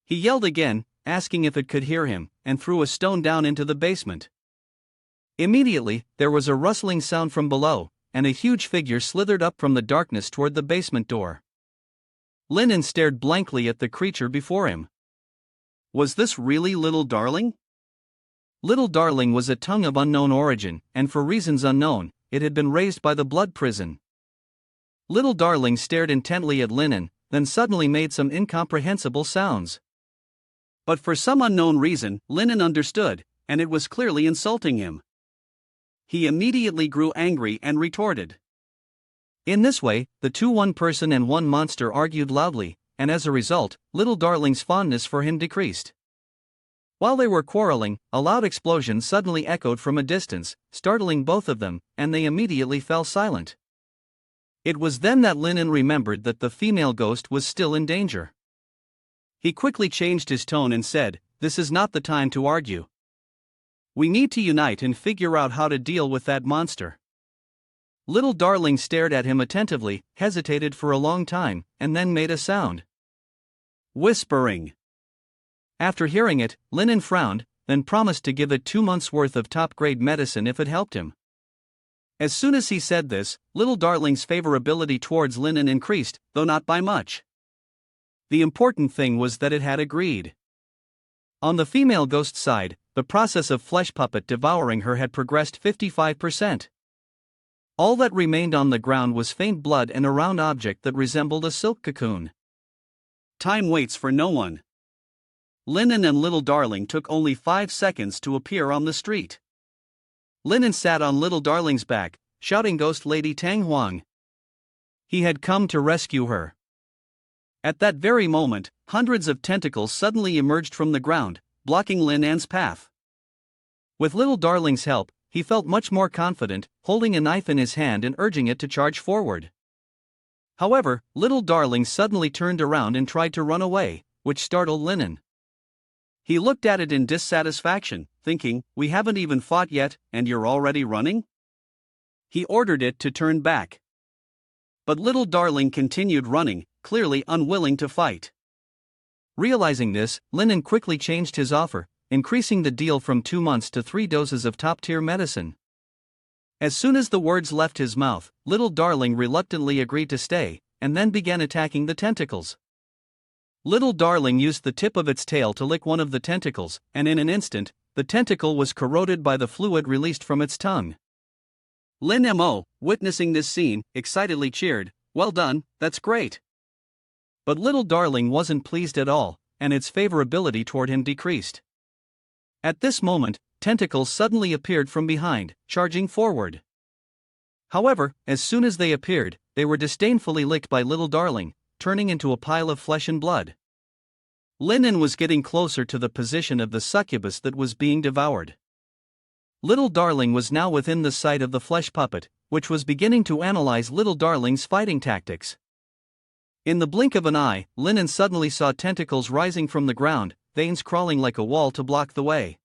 He yelled again, asking if it could hear him, and threw a stone down into the basement. Immediately, there was a rustling sound from below, and a huge figure slithered up from the darkness toward the basement door. Linen stared blankly at the creature before him. Was this really Little Darling? Little Darling was a tongue of unknown origin, and for reasons unknown, it had been raised by the blood prison. Little Darling stared intently at Linen, then suddenly made some incomprehensible sounds. But for some unknown reason, Linen understood, and it was clearly insulting him. He immediately grew angry and retorted. In this way, the two one-person and one monster argued loudly, and as a result, Little Darling's fondness for him decreased. While they were quarreling, a loud explosion suddenly echoed from a distance, startling both of them, and they immediately fell silent. It was then that Linen remembered that the female ghost was still in danger. He quickly changed his tone and said, "This is not the time to argue. We need to unite and figure out how to deal with that monster." Little Darling stared at him attentively, hesitated for a long time, and then made a sound. Whispering. After hearing it, Linen frowned, then promised to give it 2 months' worth of top-grade medicine if it helped him. As soon as he said this, Little Darling's favorability towards Linen increased, though not by much. The important thing was that it had agreed. On the female ghost side, the process of flesh puppet devouring her had progressed 55%. All that remained on the ground was faint blood and a round object that resembled a silk cocoon. Time waits for no one. Linen and Little Darling took only 5 seconds to appear on the street. Linen sat on Little Darling's back, shouting Ghost Lady Tang Huang. He had come to rescue her. At that very moment, hundreds of tentacles suddenly emerged from the ground, blocking Lin An's path. With little darling's help, he felt much more confident, holding a knife in his hand and urging it to charge forward. However, little darling suddenly turned around and tried to run away, which startled Lin. He looked at it in dissatisfaction, thinking, "We haven't even fought yet, and you're already running?" He ordered it to turn back. But little darling continued running, clearly unwilling to fight. Realizing this, Lin quickly changed his offer, increasing the deal from 2 months to 3 doses of top-tier medicine. As soon as the words left his mouth, little darling reluctantly agreed to stay, and then began attacking the tentacles. Little darling used the tip of its tail to lick one of the tentacles, and in an instant, the tentacle was corroded by the fluid released from its tongue. Lin Mo, witnessing this scene, excitedly cheered, "Well done, that's great." But little darling wasn't pleased at all, and its favorability toward him decreased. At this moment, tentacles suddenly appeared from behind, charging forward. However, as soon as they appeared, they were disdainfully licked by little darling, turning into a pile of flesh and blood. Lin was getting closer to the position of the succubus that was being devoured. Little darling was now within the sight of the flesh puppet, which was beginning to analyze little darling's fighting tactics. In the blink of an eye, Lin suddenly saw tentacles rising from the ground, veins crawling like a wall to block the way.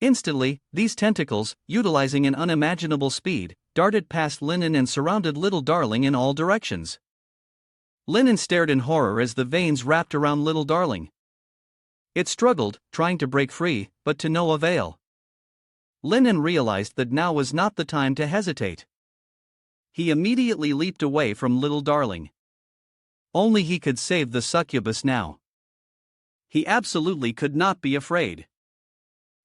Instantly, these tentacles, utilizing an unimaginable speed, darted past Lin and surrounded little darling in all directions. Lin stared in horror as the veins wrapped around little darling. It struggled, trying to break free, but to no avail. Lin realized that now was not the time to hesitate. He immediately leaped away from little darling. Only he could save the succubus now. He absolutely could not be afraid.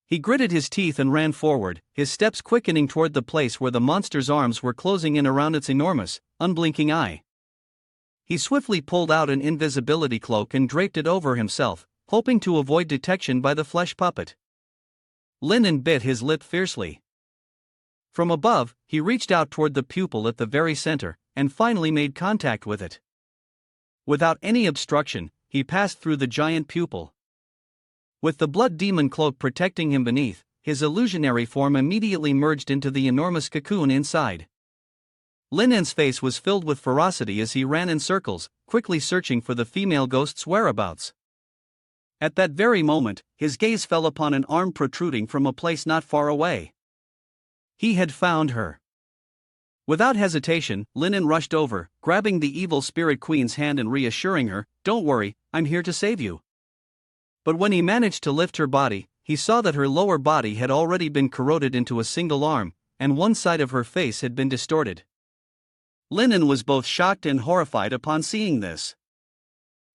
He gritted his teeth and ran forward, his steps quickening toward the place where the monster's arms were closing in around its enormous, unblinking eye. He swiftly pulled out an invisibility cloak and draped it over himself, hoping to avoid detection by the flesh puppet. Lin bit his lip fiercely. From above, he reached out toward the pupil at the very center, and finally made contact with it. Without any obstruction, he passed through the giant pupil. With the blood demon cloak protecting him beneath, his illusionary form immediately merged into the enormous cocoon inside. Lin's face was filled with ferocity as he ran in circles, quickly searching for the female ghost's whereabouts. At that very moment, his gaze fell upon an arm protruding from a place not far away. He had found her. Without hesitation, Lin rushed over, grabbing the evil spirit queen's hand and reassuring her, "Don't worry, I'm here to save you." But when he managed to lift her body, he saw that her lower body had already been corroded into a single arm, and one side of her face had been distorted. Lin was both shocked and horrified upon seeing this.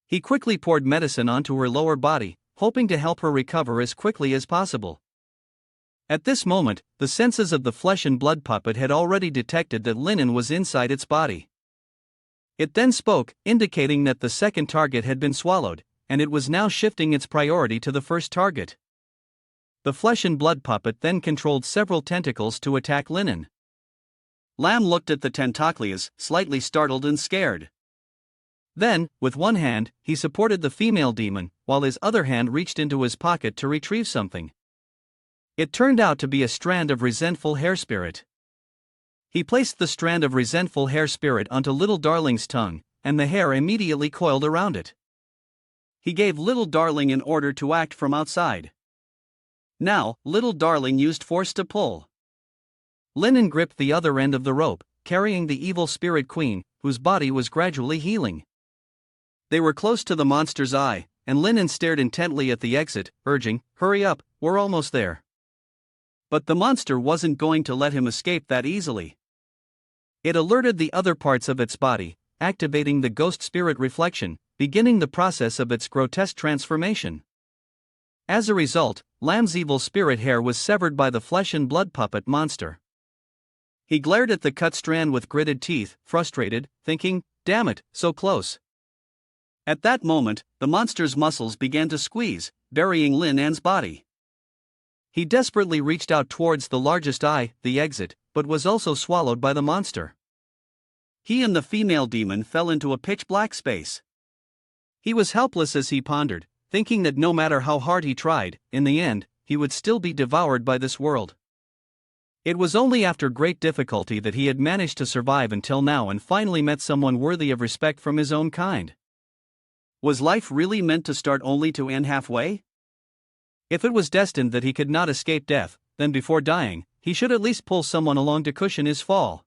He quickly poured medicine onto her lower body, hoping to help her recover as quickly as possible. At this moment, the senses of the flesh and blood puppet had already detected that Lin was inside its body. It then spoke, indicating that the second target had been swallowed, and it was now shifting its priority to the first target. The flesh and blood puppet then controlled several tentacles to attack Lin. Lam looked at the tentacles, slightly startled and scared. Then, with one hand, he supported the female demon, while his other hand reached into his pocket to retrieve something. It turned out to be a strand of resentful hair spirit. He placed the strand of resentful hair spirit onto little darling's tongue, and the hair immediately coiled around it. He gave little darling an order to act from outside. Now, little darling used force to pull. Lin gripped the other end of the rope, carrying the evil spirit queen, whose body was gradually healing. They were close to the monster's eye, and Lin stared intently at the exit, urging, "Hurry up, we're almost there." But the monster wasn't going to let him escape that easily. It alerted the other parts of its body, activating the ghost spirit reflection, beginning the process of its grotesque transformation. As a result, Lam's evil spirit hair was severed by the flesh and blood puppet monster. He glared at the cut strand with gritted teeth, frustrated, thinking, "Damn it, so close." At that moment, the monster's muscles began to squeeze, burying Lin's body. He desperately reached out towards the largest eye, the exit, but was also swallowed by the monster. He and the female demon fell into a pitch-black space. He was helpless as he pondered, thinking that no matter how hard he tried, in the end, he would still be devoured by this world. It was only after great difficulty that he had managed to survive until now and finally met someone worthy of respect from his own kind. Was life really meant to start only to end halfway? If it was destined that he could not escape death, then before dying, he should at least pull someone along to cushion his fall.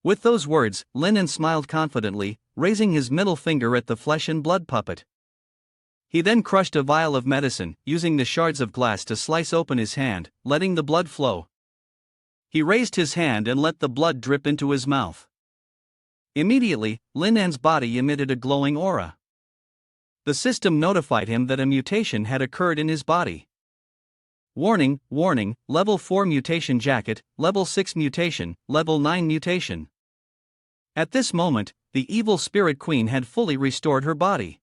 With those words, Linen smiled confidently, raising his middle finger at the flesh and blood puppet. He then crushed a vial of medicine, using the shards of glass to slice open his hand, letting the blood flow. He raised his hand and let the blood drip into his mouth. Immediately, Linan's body emitted a glowing aura. The system notified him that a mutation had occurred in his body. Warning, warning, level 4 mutation jacket, level 6 mutation, level 9 mutation. At this moment, the evil spirit queen had fully restored her body.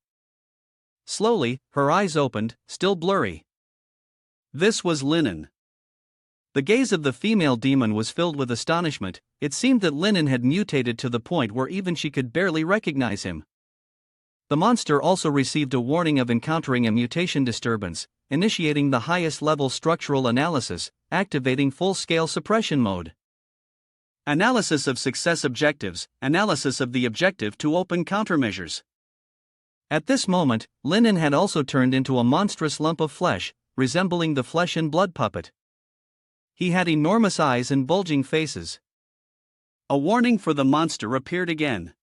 Slowly, her eyes opened, still blurry. This was Linen. The gaze of the female demon was filled with astonishment. It seemed that Linen had mutated to the point where even she could barely recognize him. The monster also received a warning of encountering a mutation disturbance, initiating the highest level structural analysis, activating full-scale suppression mode. Analysis of success objectives, analysis of the objective to open countermeasures. At this moment, Linen had also turned into a monstrous lump of flesh, resembling the flesh and blood puppet. He had enormous eyes and bulging faces. A warning for the monster appeared again.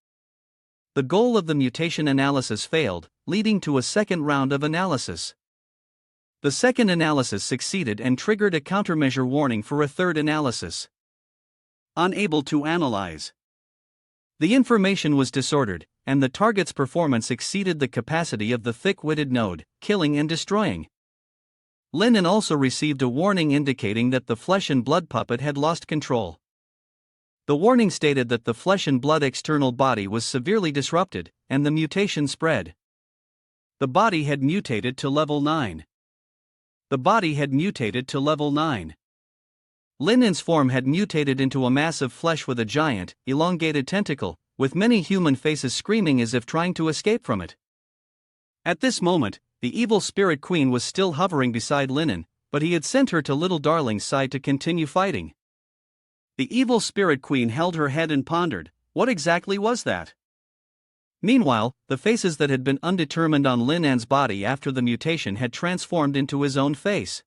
The goal of the mutation analysis failed, leading to a second round of analysis. The second analysis succeeded and triggered a countermeasure warning for a third analysis. Unable to analyze. The information was disordered, and the target's performance exceeded the capacity of the thick-witted node, killing and destroying. Linen also received a warning indicating that the flesh and blood puppet had lost control. The warning stated that the flesh and blood external body was severely disrupted, and the mutation spread. The body had mutated to level 9. The body had mutated to level 9. Linen's form had mutated into a mass of flesh with a giant, elongated tentacle, with many human faces screaming as if trying to escape from it. At this moment, the evil spirit queen was still hovering beside Linen, but he had sent her to Little Darling's side to continue fighting. The evil spirit queen held her head and pondered, what exactly was that? Meanwhile, the faces that had been undetermined on Linan's body after the mutation had transformed into his own face.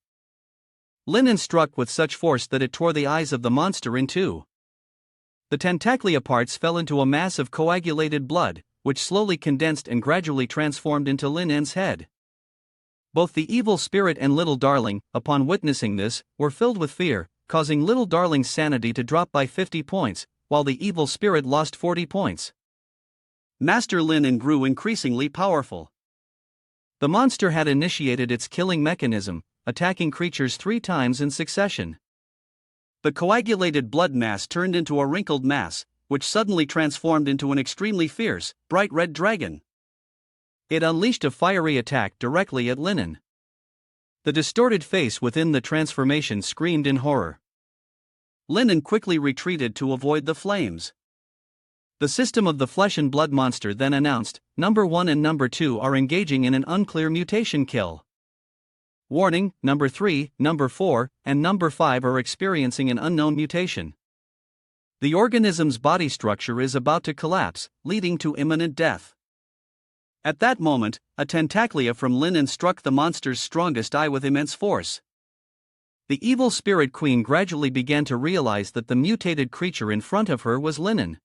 Linen struck with such force that it tore the eyes of the monster in two. The tentaclia parts fell into a mass of coagulated blood, which slowly condensed and gradually transformed into Linan's head. Both the evil spirit and Little Darling, upon witnessing this, were filled with fear, causing Little Darling's sanity to drop by 50 points, while the evil spirit lost 40 points. Master Linen grew increasingly powerful. The monster had initiated its killing mechanism, attacking creatures 3 times in succession. The coagulated blood mass turned into a wrinkled mass, which suddenly transformed into an extremely fierce, bright red dragon. It unleashed a fiery attack directly at Linen. The distorted face within the transformation screamed in horror. Linen quickly retreated to avoid the flames. The system of the flesh and blood monster then announced, Number 1 and Number 2 are engaging in an unclear mutation kill. Warning, Number 3, Number 4, and Number 5 are experiencing an unknown mutation. The organism's body structure is about to collapse, leading to imminent death. At that moment, a tentaclia from Linen struck the monster's strongest eye with immense force. The evil spirit queen gradually began to realize that the mutated creature in front of her was Linen.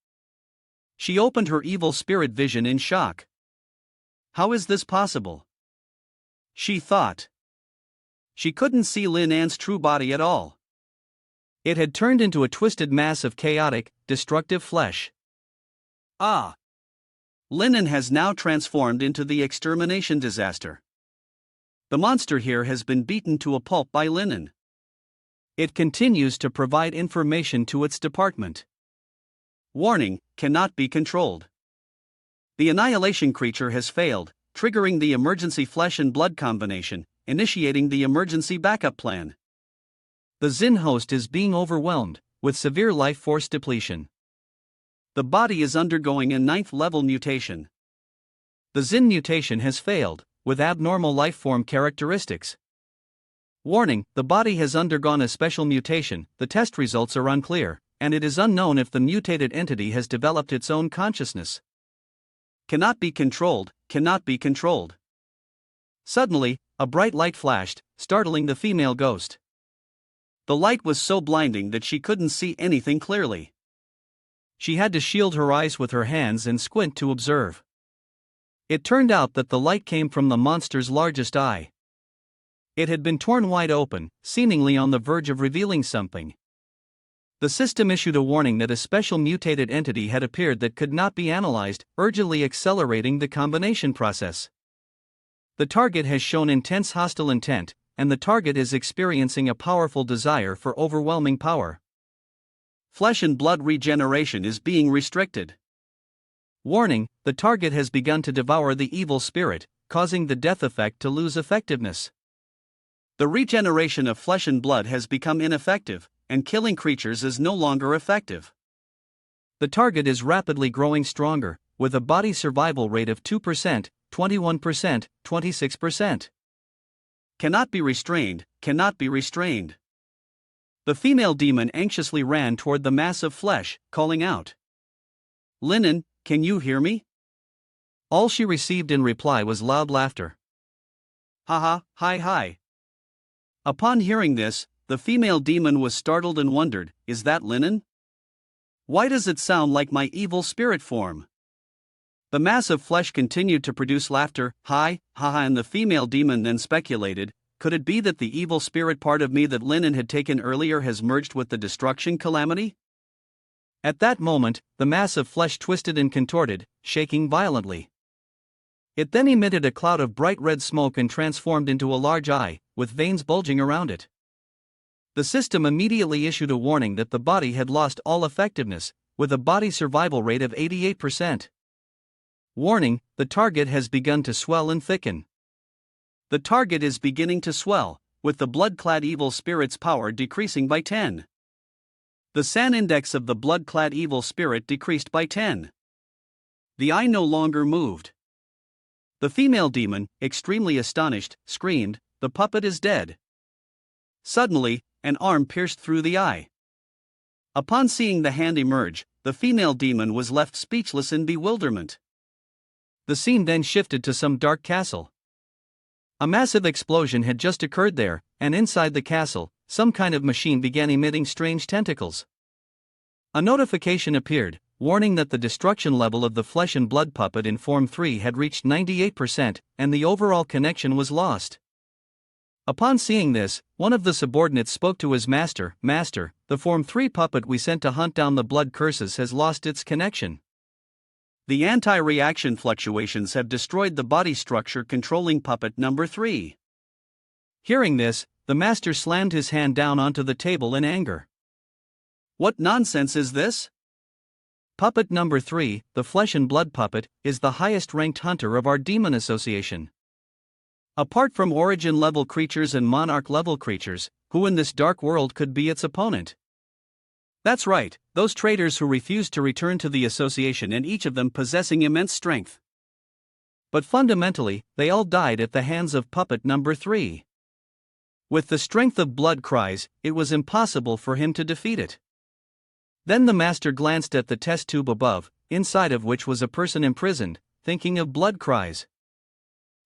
She opened her evil spirit vision in shock. How is this possible? She thought. She couldn't see Linan's true body at all. It had turned into a twisted mass of chaotic, destructive flesh. Ah! Linen has now transformed into the extermination disaster. The monster here has been beaten to a pulp by Linen. It continues to provide information to its department. Warning, cannot be controlled. The annihilation creature has failed, triggering the emergency flesh and blood combination, initiating the emergency backup plan. The Xin host is being overwhelmed, with severe life force depletion. The body is undergoing a 9th level mutation. The Xin mutation has failed, with abnormal lifeform characteristics. Warning, the body has undergone a special mutation, the test results are unclear, and it is unknown if the mutated entity has developed its own consciousness. Cannot be controlled, cannot be controlled. Suddenly, a bright light flashed, startling the female ghost. The light was so blinding that she couldn't see anything clearly. She had to shield her eyes with her hands and squint to observe. It turned out that the light came from the monster's largest eye. It had been torn wide open, seemingly on the verge of revealing something. The system issued a warning that a special mutated entity had appeared that could not be analyzed, urgently accelerating the combination process. The target has shown intense hostile intent, and the target is experiencing a powerful desire for overwhelming power. Flesh and blood regeneration is being restricted. Warning, the target has begun to devour the evil spirit, causing the death effect to lose effectiveness. The regeneration of flesh and blood has become ineffective, and killing creatures is no longer effective. The target is rapidly growing stronger, with a body survival rate of 2%, 21%, 26%. Cannot be restrained, cannot be restrained. The female demon anxiously ran toward the mass of flesh, calling out, "Linen, can you hear me?" All she received in reply was loud laughter. "Haha, hi hi." Upon hearing this, the female demon was startled and wondered, "Is that Linen? Why does it sound like my evil spirit form?" The mass of flesh continued to produce laughter, hi, haha, and the female demon then speculated, could it be that the evil spirit part of me that Linen had taken earlier has merged with the destruction calamity? At that moment, the mass of flesh twisted and contorted, shaking violently. It then emitted a cloud of bright red smoke and transformed into a large eye, with veins bulging around it. The system immediately issued a warning that the body had lost all effectiveness, with a body survival rate of 88%. Warning, the target has begun to swell and thicken. The target is beginning to swell, with the blood-clad evil spirit's power decreasing by 10. The SAN index of the blood-clad evil spirit decreased by 10. The eye no longer moved. The female demon, extremely astonished, screamed, "The puppet is dead." Suddenly, an arm pierced through the eye. Upon seeing the hand emerge, the female demon was left speechless in bewilderment. The scene then shifted to some dark castle. A massive explosion had just occurred there, and inside the castle, some kind of machine began emitting strange tentacles. A notification appeared, warning that the destruction level of the flesh and blood puppet in Form 3 had reached 98%, and the overall connection was lost. Upon seeing this, one of the subordinates spoke to his master, "Master, the Form 3 puppet we sent to hunt down the blood curses has lost its connection. The anti-reaction fluctuations have destroyed the body structure controlling puppet number 3. Hearing this, the master slammed his hand down onto the table in anger. "What nonsense is this? Puppet number 3, the flesh and blood puppet, is the highest ranked hunter of our demon association. Apart from origin level creatures and monarch level creatures, who in this dark world could be its opponent? That's right, those traitors who refused to return to the association, and each of them possessing immense strength. But fundamentally, they all died at the hands of puppet number 3. With the strength of blood cries, it was impossible for him to defeat it." Then the master glanced at the test tube above, inside of which was a person imprisoned, thinking of blood cries.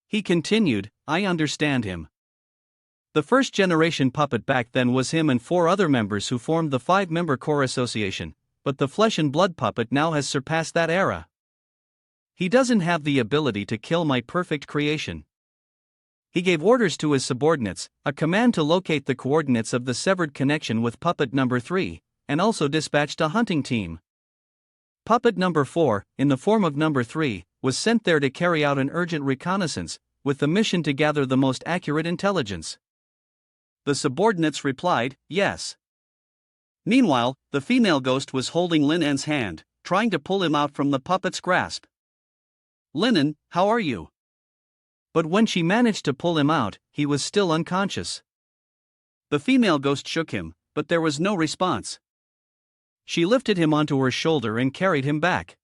He continued, "I understand him. The first generation puppet back then was him and 4 other members who formed the 5-member core association, but the flesh and blood puppet now has surpassed that era. He doesn't have the ability to kill my perfect creation." He gave orders to his subordinates, a command to locate the coordinates of the severed connection with puppet number 3, and also dispatched a hunting team. Puppet number 4, in the form of number 3, was sent there to carry out an urgent reconnaissance, with the mission to gather the most accurate intelligence. The subordinates replied, "Yes." Meanwhile, the female ghost was holding Linen's hand, trying to pull him out from the puppet's grasp. "Linen, how are you?" But when she managed to pull him out, he was still unconscious. The female ghost shook him, but there was no response. She lifted him onto her shoulder and carried him back.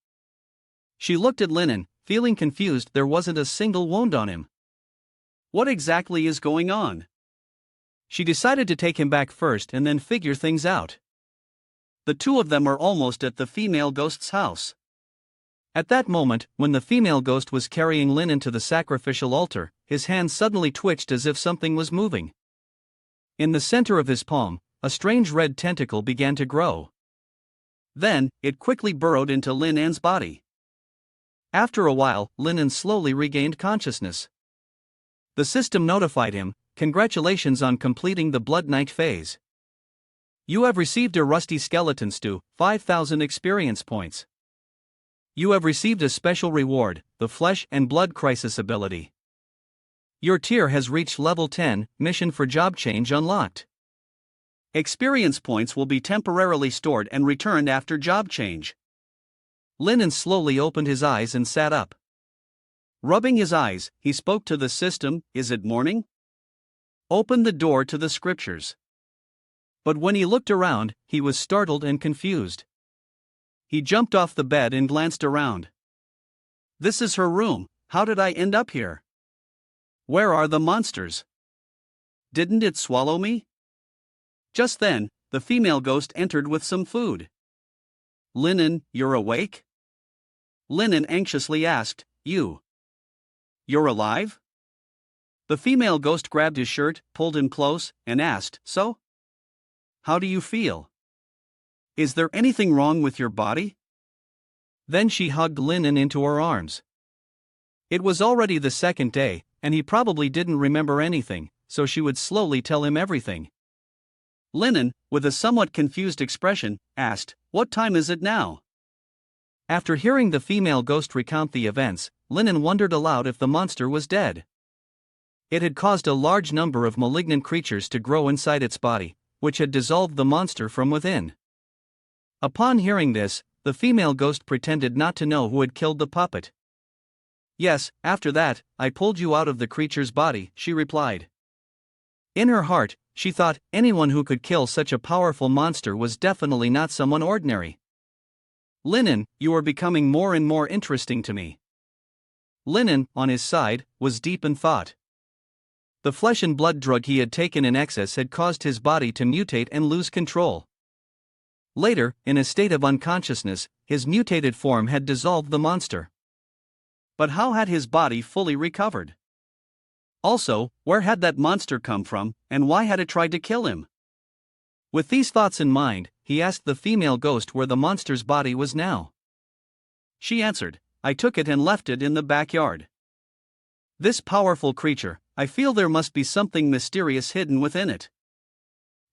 She looked at Linen, feeling confused. There wasn't a single wound on him. What exactly is going on? She decided to take him back first and then figure things out. The two of them are almost at the female ghost's house. At that moment, when the female ghost was carrying Linen to the sacrificial altar, his hand suddenly twitched as if something was moving. In the center of his palm, a strange red tentacle began to grow. Then, it quickly burrowed into Linen's body. After a while, Linen slowly regained consciousness. The system notified him, "Congratulations on completing the Blood Knight phase. You have received a rusty skeleton stew, 5,000 experience points. You have received a special reward, the Flesh and Blood Crisis ability. Your tier has reached level 10, mission for job change unlocked. Experience points will be temporarily stored and returned after job change." Linen slowly opened his eyes and sat up. Rubbing his eyes, he spoke to the system, "Is it morning? Open the door to the scriptures." But when he looked around, he was startled and confused. He jumped off the bed and glanced around. This is her room. How did I end up here? Where are the monsters? Didn't it swallow me? Just then, the female ghost entered with some food. "Linen, you're awake?" Linen anxiously asked, You're alive?" The female ghost grabbed his shirt, pulled him close, and asked, "So? How do you feel? Is there anything wrong with your body?" Then she hugged Linen into her arms. It was already the second day, and he probably didn't remember anything, so she would slowly tell him everything. Linen, with a somewhat confused expression, asked, "What time is it now?" After hearing the female ghost recount the events, Linen wondered aloud if the monster was dead. It had caused a large number of malignant creatures to grow inside its body, which had dissolved the monster from within. Upon hearing this, the female ghost pretended not to know who had killed the puppet. "Yes, after that, I pulled you out of the creature's body," she replied. In her heart, she thought anyone who could kill such a powerful monster was definitely not someone ordinary. "Linen, you are becoming more and more interesting to me." Linen, on his side, was deep in thought. The flesh and blood drug he had taken in excess had caused his body to mutate and lose control. Later, in a state of unconsciousness, his mutated form had dissolved the monster. But how had his body fully recovered? Also, where had that monster come from, and why had it tried to kill him? With these thoughts in mind, he asked the female ghost where the monster's body was now. She answered, "I took it and left it in the backyard. This powerful creature, I feel there must be something mysterious hidden within it."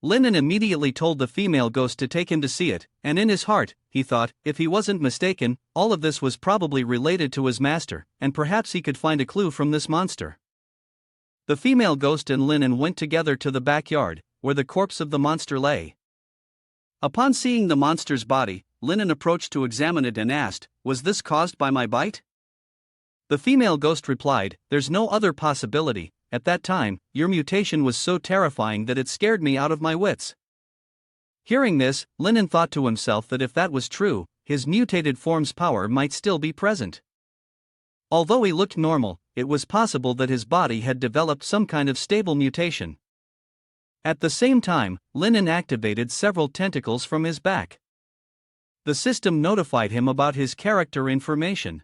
Linen immediately told the female ghost to take him to see it, and in his heart, he thought, if he wasn't mistaken, all of this was probably related to his master, and perhaps he could find a clue from this monster. The female ghost and Linen went together to the backyard, where the corpse of the monster lay. Upon seeing the monster's body, Linen approached to examine it and asked, "Was this caused by my bite?" The female ghost replied, "There's no other possibility. At that time, your mutation was so terrifying that it scared me out of my wits." Hearing this, Linen thought to himself that if that was true, his mutated form's power might still be present. Although he looked normal, it was possible that his body had developed some kind of stable mutation. At the same time, Linen activated several tentacles from his back. The system notified him about his character information.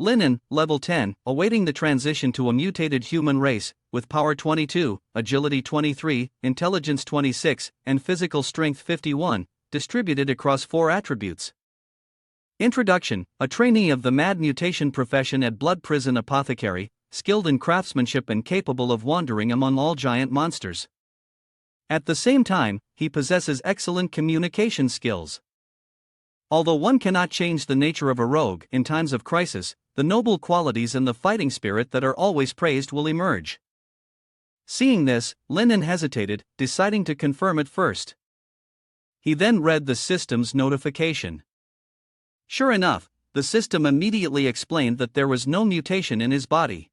Linen, level 10, awaiting the transition to a mutated human race, with power 22, agility 23, intelligence 26, and physical strength 51, distributed across 4 attributes. Introduction: a trainee of the mad mutation profession at Blood Prison Apothecary, skilled in craftsmanship and capable of wandering among all giant monsters. At the same time, he possesses excellent communication skills. Although one cannot change the nature of a rogue in times of crisis, the noble qualities and the fighting spirit that are always praised will emerge. Seeing this, Linen hesitated, deciding to confirm it first. He then read the system's notification. Sure enough, the system immediately explained that there was no mutation in his body.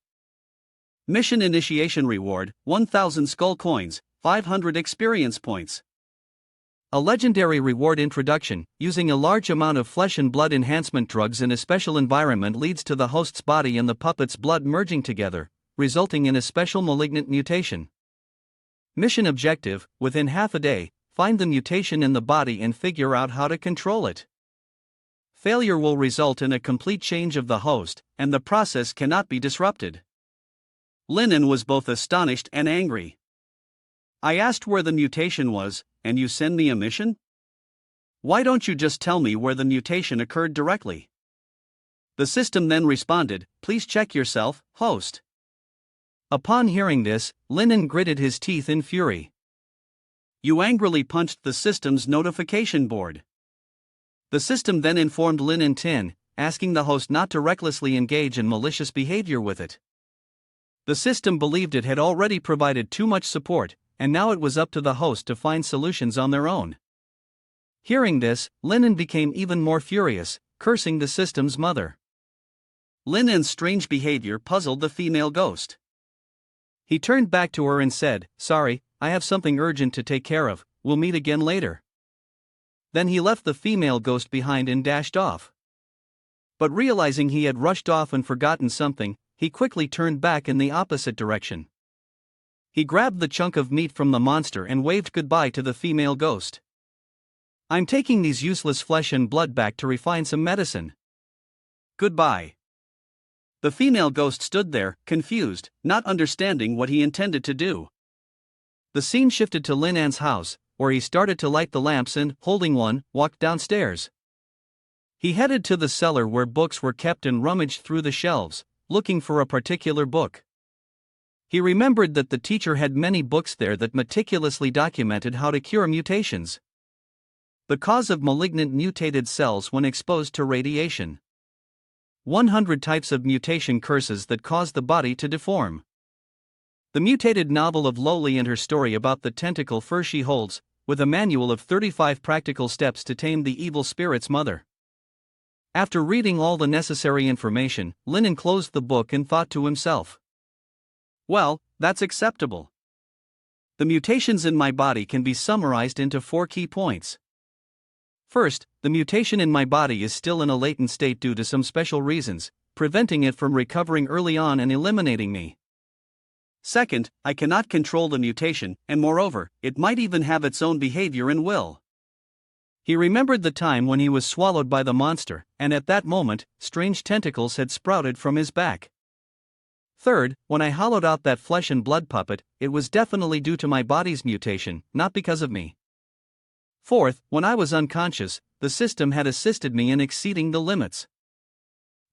Mission initiation reward: 1,000 skull coins, 500 experience points. A legendary reward introduction, using a large amount of flesh and blood enhancement drugs in a special environment leads to the host's body and the puppet's blood merging together, resulting in a special malignant mutation. Mission objective: within half a day, find the mutation in the body and figure out how to control it. Failure will result in a complete change of the host, and the process cannot be disrupted. Linen was both astonished and angry. I asked where the mutation was, and you send me a mission? Why don't you just tell me where the mutation occurred directly? The system then responded, please check yourself, host. Upon hearing this, Linen gritted his teeth in fury. You angrily punched the system's notification board. The system then informed Linen Tin, asking the host not to recklessly engage in malicious behavior with it. The system believed it had already provided too much support, and now it was up to the host to find solutions on their own. Hearing this, Linen became even more furious, cursing the system's mother. Linen's strange behavior puzzled the female ghost. He turned back to her and said, sorry, I have something urgent to take care of, we'll meet again later. Then he left the female ghost behind and dashed off. But realizing he had rushed off and forgotten something, he quickly turned back in the opposite direction. He grabbed the chunk of meat from the monster and waved goodbye to the female ghost. I'm taking these useless flesh and blood back to refine some medicine. Goodbye. The female ghost stood there, confused, not understanding what he intended to do. The scene shifted to Linan's house, where he started to light the lamps and, holding one, walked downstairs. He headed to the cellar where books were kept and rummaged through the shelves, looking for a particular book. He remembered that the teacher had many books there that meticulously documented how to cure mutations. The cause of malignant mutated cells when exposed to radiation. 100 types of mutation curses that cause the body to deform. The mutated novel of Loli and her story about the tentacle fur she holds, with a manual of 35 practical steps to tame the evil spirit's mother. After reading all the necessary information, Linen closed the book and thought to himself, well, that's acceptable. The mutations in my body can be summarized into 4 key points. First, the mutation in my body is still in a latent state due to some special reasons, preventing it from recovering early on and eliminating me. Second, I cannot control the mutation, and moreover, it might even have its own behavior and will. He remembered the time when he was swallowed by the monster, and at that moment, strange tentacles had sprouted from his back. Third, when I hollowed out that flesh and blood puppet, it was definitely due to my body's mutation, not because of me. Fourth, when I was unconscious, the system had assisted me in exceeding the limits.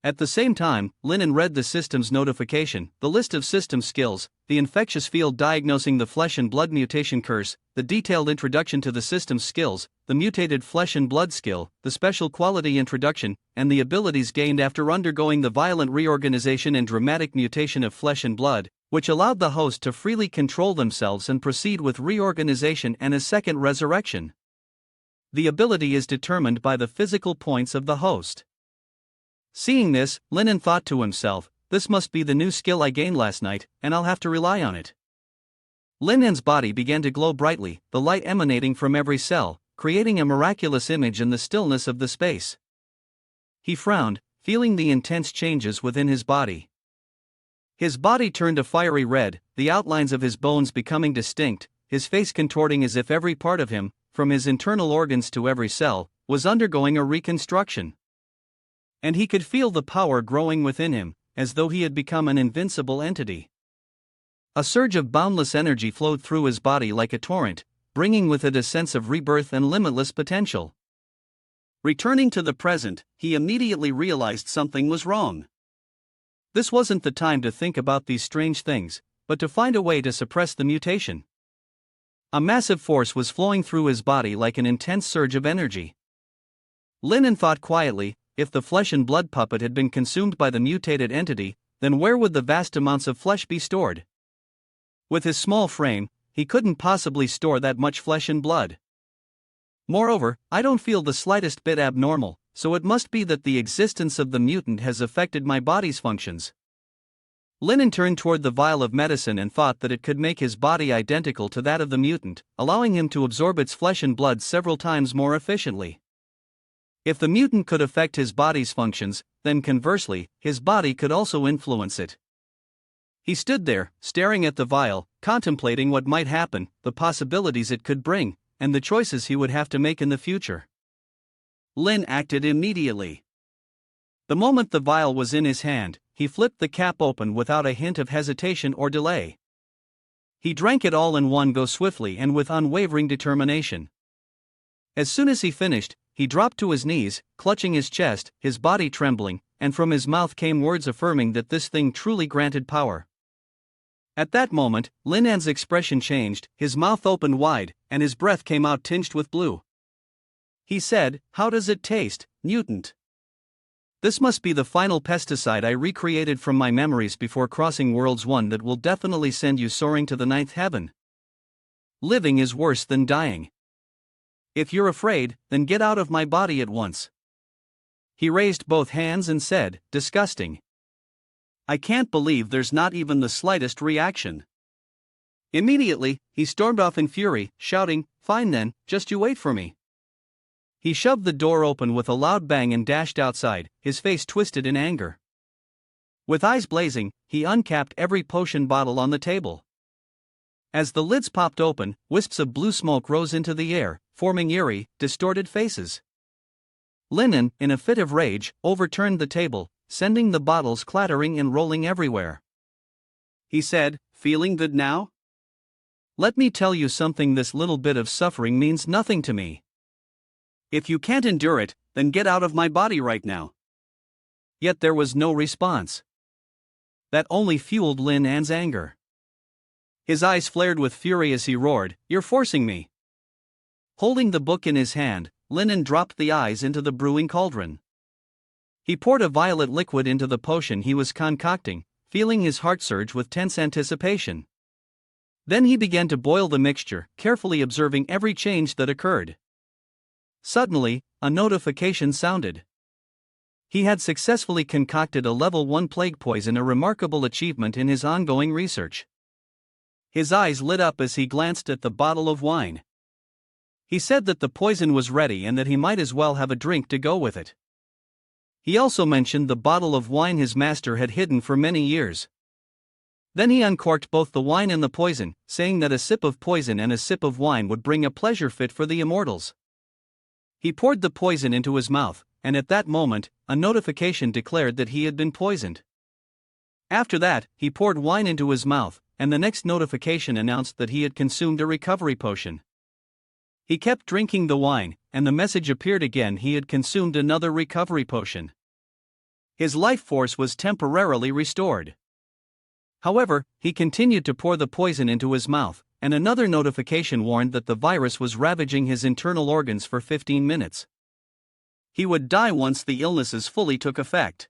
At the same time, Linen read the system's notification, the list of system skills, the infectious field diagnosing the flesh and blood mutation curse, the detailed introduction to the system's skills, the mutated flesh and blood skill, the special quality introduction, and the abilities gained after undergoing the violent reorganization and dramatic mutation of flesh and blood, which allowed the host to freely control themselves and proceed with reorganization and a second resurrection. The ability is determined by the physical points of the host. Seeing this, Linen thought to himself, this must be the new skill I gained last night, and I'll have to rely on it. Linen's body began to glow brightly, the light emanating from every cell, creating a miraculous image in the stillness of the space. He frowned, feeling the intense changes within his body. His body turned a fiery red, the outlines of his bones becoming distinct, his face contorting as if every part of him, from his internal organs to every cell, was undergoing a reconstruction. And he could feel the power growing within him, as though he had become an invincible entity. A surge of boundless energy flowed through his body like a torrent, bringing with it a sense of rebirth and limitless potential. Returning to the present, he immediately realized something was wrong. This wasn't the time to think about these strange things, but to find a way to suppress the mutation. A massive force was flowing through his body like an intense surge of energy. Linen thought quietly, if the flesh and blood puppet had been consumed by the mutated entity, then where would the vast amounts of flesh be stored? With his small frame, he couldn't possibly store that much flesh and blood. Moreover, I don't feel the slightest bit abnormal, so it must be that the existence of the mutant has affected my body's functions. Lin turned toward the vial of medicine and thought that it could make his body identical to that of the mutant, allowing him to absorb its flesh and blood several times more efficiently. If the mutant could affect his body's functions, then conversely, his body could also influence it. He stood there, staring at the vial, contemplating what might happen, the possibilities it could bring, and the choices he would have to make in the future. Lin acted immediately. The moment the vial was in his hand, he flipped the cap open without a hint of hesitation or delay. He drank it all in one go swiftly and with unwavering determination. As soon as he finished, he dropped to his knees, clutching his chest, his body trembling, and from his mouth came words affirming that this thing truly granted power. At that moment, Linan's expression changed, his mouth opened wide, and his breath came out tinged with blue. He said, "How does it taste, mutant? This must be the final pesticide I recreated from my memories before crossing worlds, one that will definitely send you soaring to the ninth heaven. Living is worse than dying. If you're afraid, then get out of my body at once." He raised both hands and said, "Disgusting. I can't believe there's not even the slightest reaction." Immediately, he stormed off in fury, shouting, "Fine then, just you wait for me." He shoved the door open with a loud bang and dashed outside, his face twisted in anger. With eyes blazing, he uncapped every potion bottle on the table. As the lids popped open, wisps of blue smoke rose into the air, forming eerie, distorted faces. Linen, in a fit of rage, overturned the table, sending the bottles clattering and rolling everywhere. He said, "Feeling good now? Let me tell you something, this little bit of suffering means nothing to me. If you can't endure it, then get out of my body right now." Yet there was no response. That only fueled Lin An's anger. His eyes flared with fury as he roared, "You're forcing me." Holding the book in his hand, Linen dropped the eyes into the brewing cauldron. He poured a violet liquid into the potion he was concocting, feeling his heart surge with tense anticipation. Then he began to boil the mixture, carefully observing every change that occurred. Suddenly, a notification sounded. He had successfully concocted a level 1 plague poison, a remarkable achievement in his ongoing research. His eyes lit up as he glanced at the bottle of wine. He said that the poison was ready and that he might as well have a drink to go with it. He also mentioned the bottle of wine his master had hidden for many years. Then he uncorked both the wine and the poison, saying that a sip of poison and a sip of wine would bring a pleasure fit for the immortals. He poured the poison into his mouth, and at that moment, a notification declared that he had been poisoned. After that, he poured wine into his mouth, and the next notification announced that he had consumed a recovery potion. He kept drinking the wine, and the message appeared again: he had consumed another recovery potion. His life force was temporarily restored. However, he continued to pour the poison into his mouth, and another notification warned that the virus was ravaging his internal organs for 15 minutes. He would die once the illnesses fully took effect.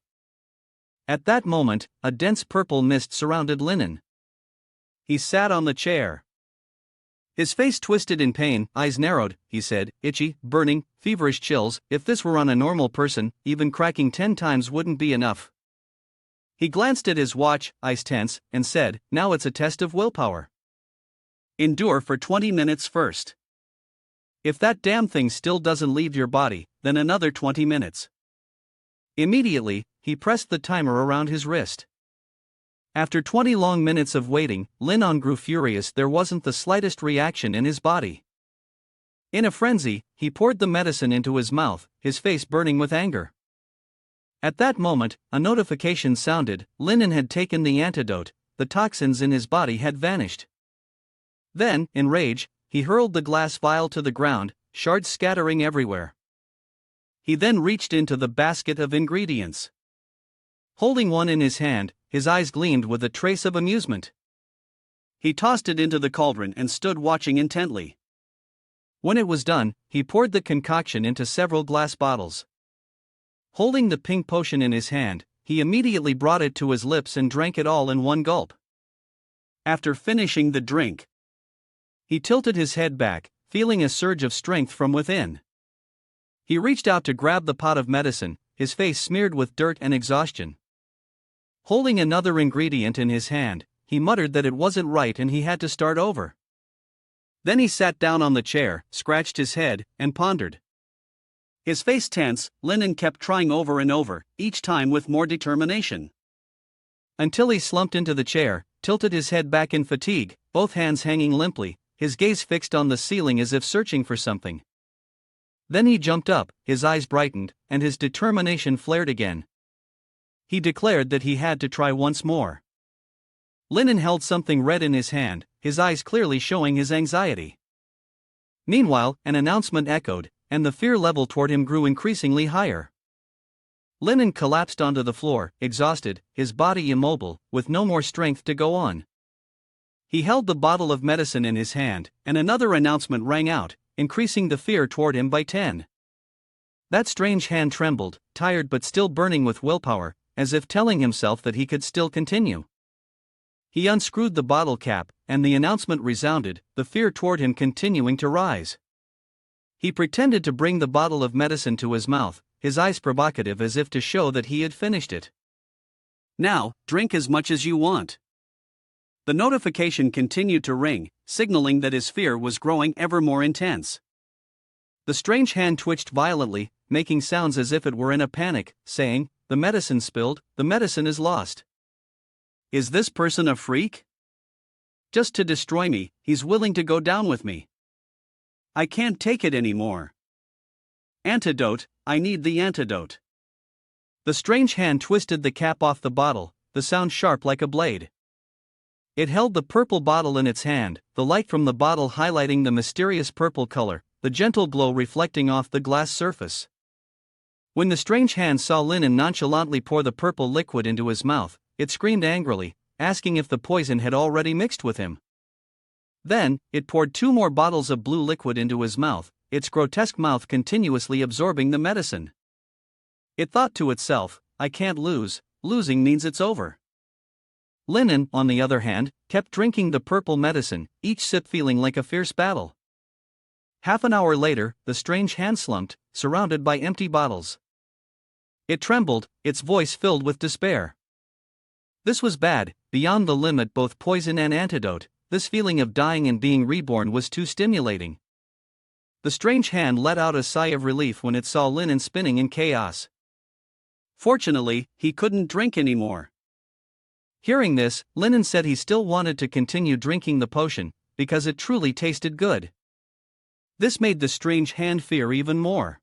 At that moment, a dense purple mist surrounded Linen. He sat on the chair. His face twisted in pain, eyes narrowed. He said, "Itchy, burning, feverish chills. If this were on a normal person, even cracking 10 times wouldn't be enough." He glanced at his watch, eyes tense, and said, "Now it's a test of willpower. Endure for 20 minutes first. If that damn thing still doesn't leave your body, then another 20 minutes. Immediately, he pressed the timer around his wrist. After 20 long minutes of waiting, Linon grew furious. There wasn't the slightest reaction in his body. In a frenzy, he poured the medicine into his mouth, his face burning with anger. At that moment, a notification sounded. Linon had taken the antidote, the toxins in his body had vanished. Then, in rage, he hurled the glass vial to the ground, shards scattering everywhere. He then reached into the basket of ingredients. Holding one in his hand, his eyes gleamed with a trace of amusement. He tossed it into the cauldron and stood watching intently. When it was done, he poured the concoction into several glass bottles. Holding the pink potion in his hand, he immediately brought it to his lips and drank it all in one gulp. After finishing the drink, he tilted his head back, feeling a surge of strength from within. He reached out to grab the pot of medicine, his face smeared with dirt and exhaustion. Holding another ingredient in his hand, he muttered that it wasn't right and he had to start over. Then he sat down on the chair, scratched his head, and pondered. His face tense, Linen kept trying over and over, each time with more determination. Until he slumped into the chair, tilted his head back in fatigue, both hands hanging limply, his gaze fixed on the ceiling as if searching for something. Then he jumped up, his eyes brightened, and his determination flared again. He declared that he had to try once more. Linen held something red in his hand, his eyes clearly showing his anxiety. Meanwhile, an announcement echoed, and the fear level toward him grew increasingly higher. Linen collapsed onto the floor, exhausted, his body immobile, with no more strength to go on. He held the bottle of medicine in his hand, and another announcement rang out, increasing the fear toward him by 10. That strange hand trembled, tired but still burning with willpower, as if telling himself that he could still continue. He unscrewed the bottle cap, and the announcement resounded, the fear toward him continuing to rise. He pretended to bring the bottle of medicine to his mouth, his eyes provocative as if to show that he had finished it. Now, drink as much as you want. The notification continued to ring, signaling that his fear was growing ever more intense. The strange hand twitched violently, making sounds as if it were in a panic, saying, "The medicine spilled, the medicine is lost. Is this person a freak? Just to destroy me, he's willing to go down with me. I can't take it anymore. Antidote, I need the antidote." The strange hand twisted the cap off the bottle, the sound sharp like a blade. It held the purple bottle in its hand, the light from the bottle highlighting the mysterious purple color, the gentle glow reflecting off the glass surface. When the strange hand saw Linen nonchalantly pour the purple liquid into his mouth, it screamed angrily, asking if the poison had already mixed with him. Then, it poured 2 more bottles of blue liquid into his mouth, its grotesque mouth continuously absorbing the medicine. It thought to itself, "I can't lose, losing means it's over." Linen, on the other hand, kept drinking the purple medicine, each sip feeling like a fierce battle. Half an hour later, the strange hand slumped, surrounded by empty bottles. It trembled, its voice filled with despair. This was bad, beyond the limit both poison and antidote. This feeling of dying and being reborn was too stimulating. The strange hand let out a sigh of relief when it saw Linen spinning in chaos. Fortunately, he couldn't drink anymore. Hearing this, Linen said he still wanted to continue drinking the potion, because it truly tasted good. This made the strange hand fear even more.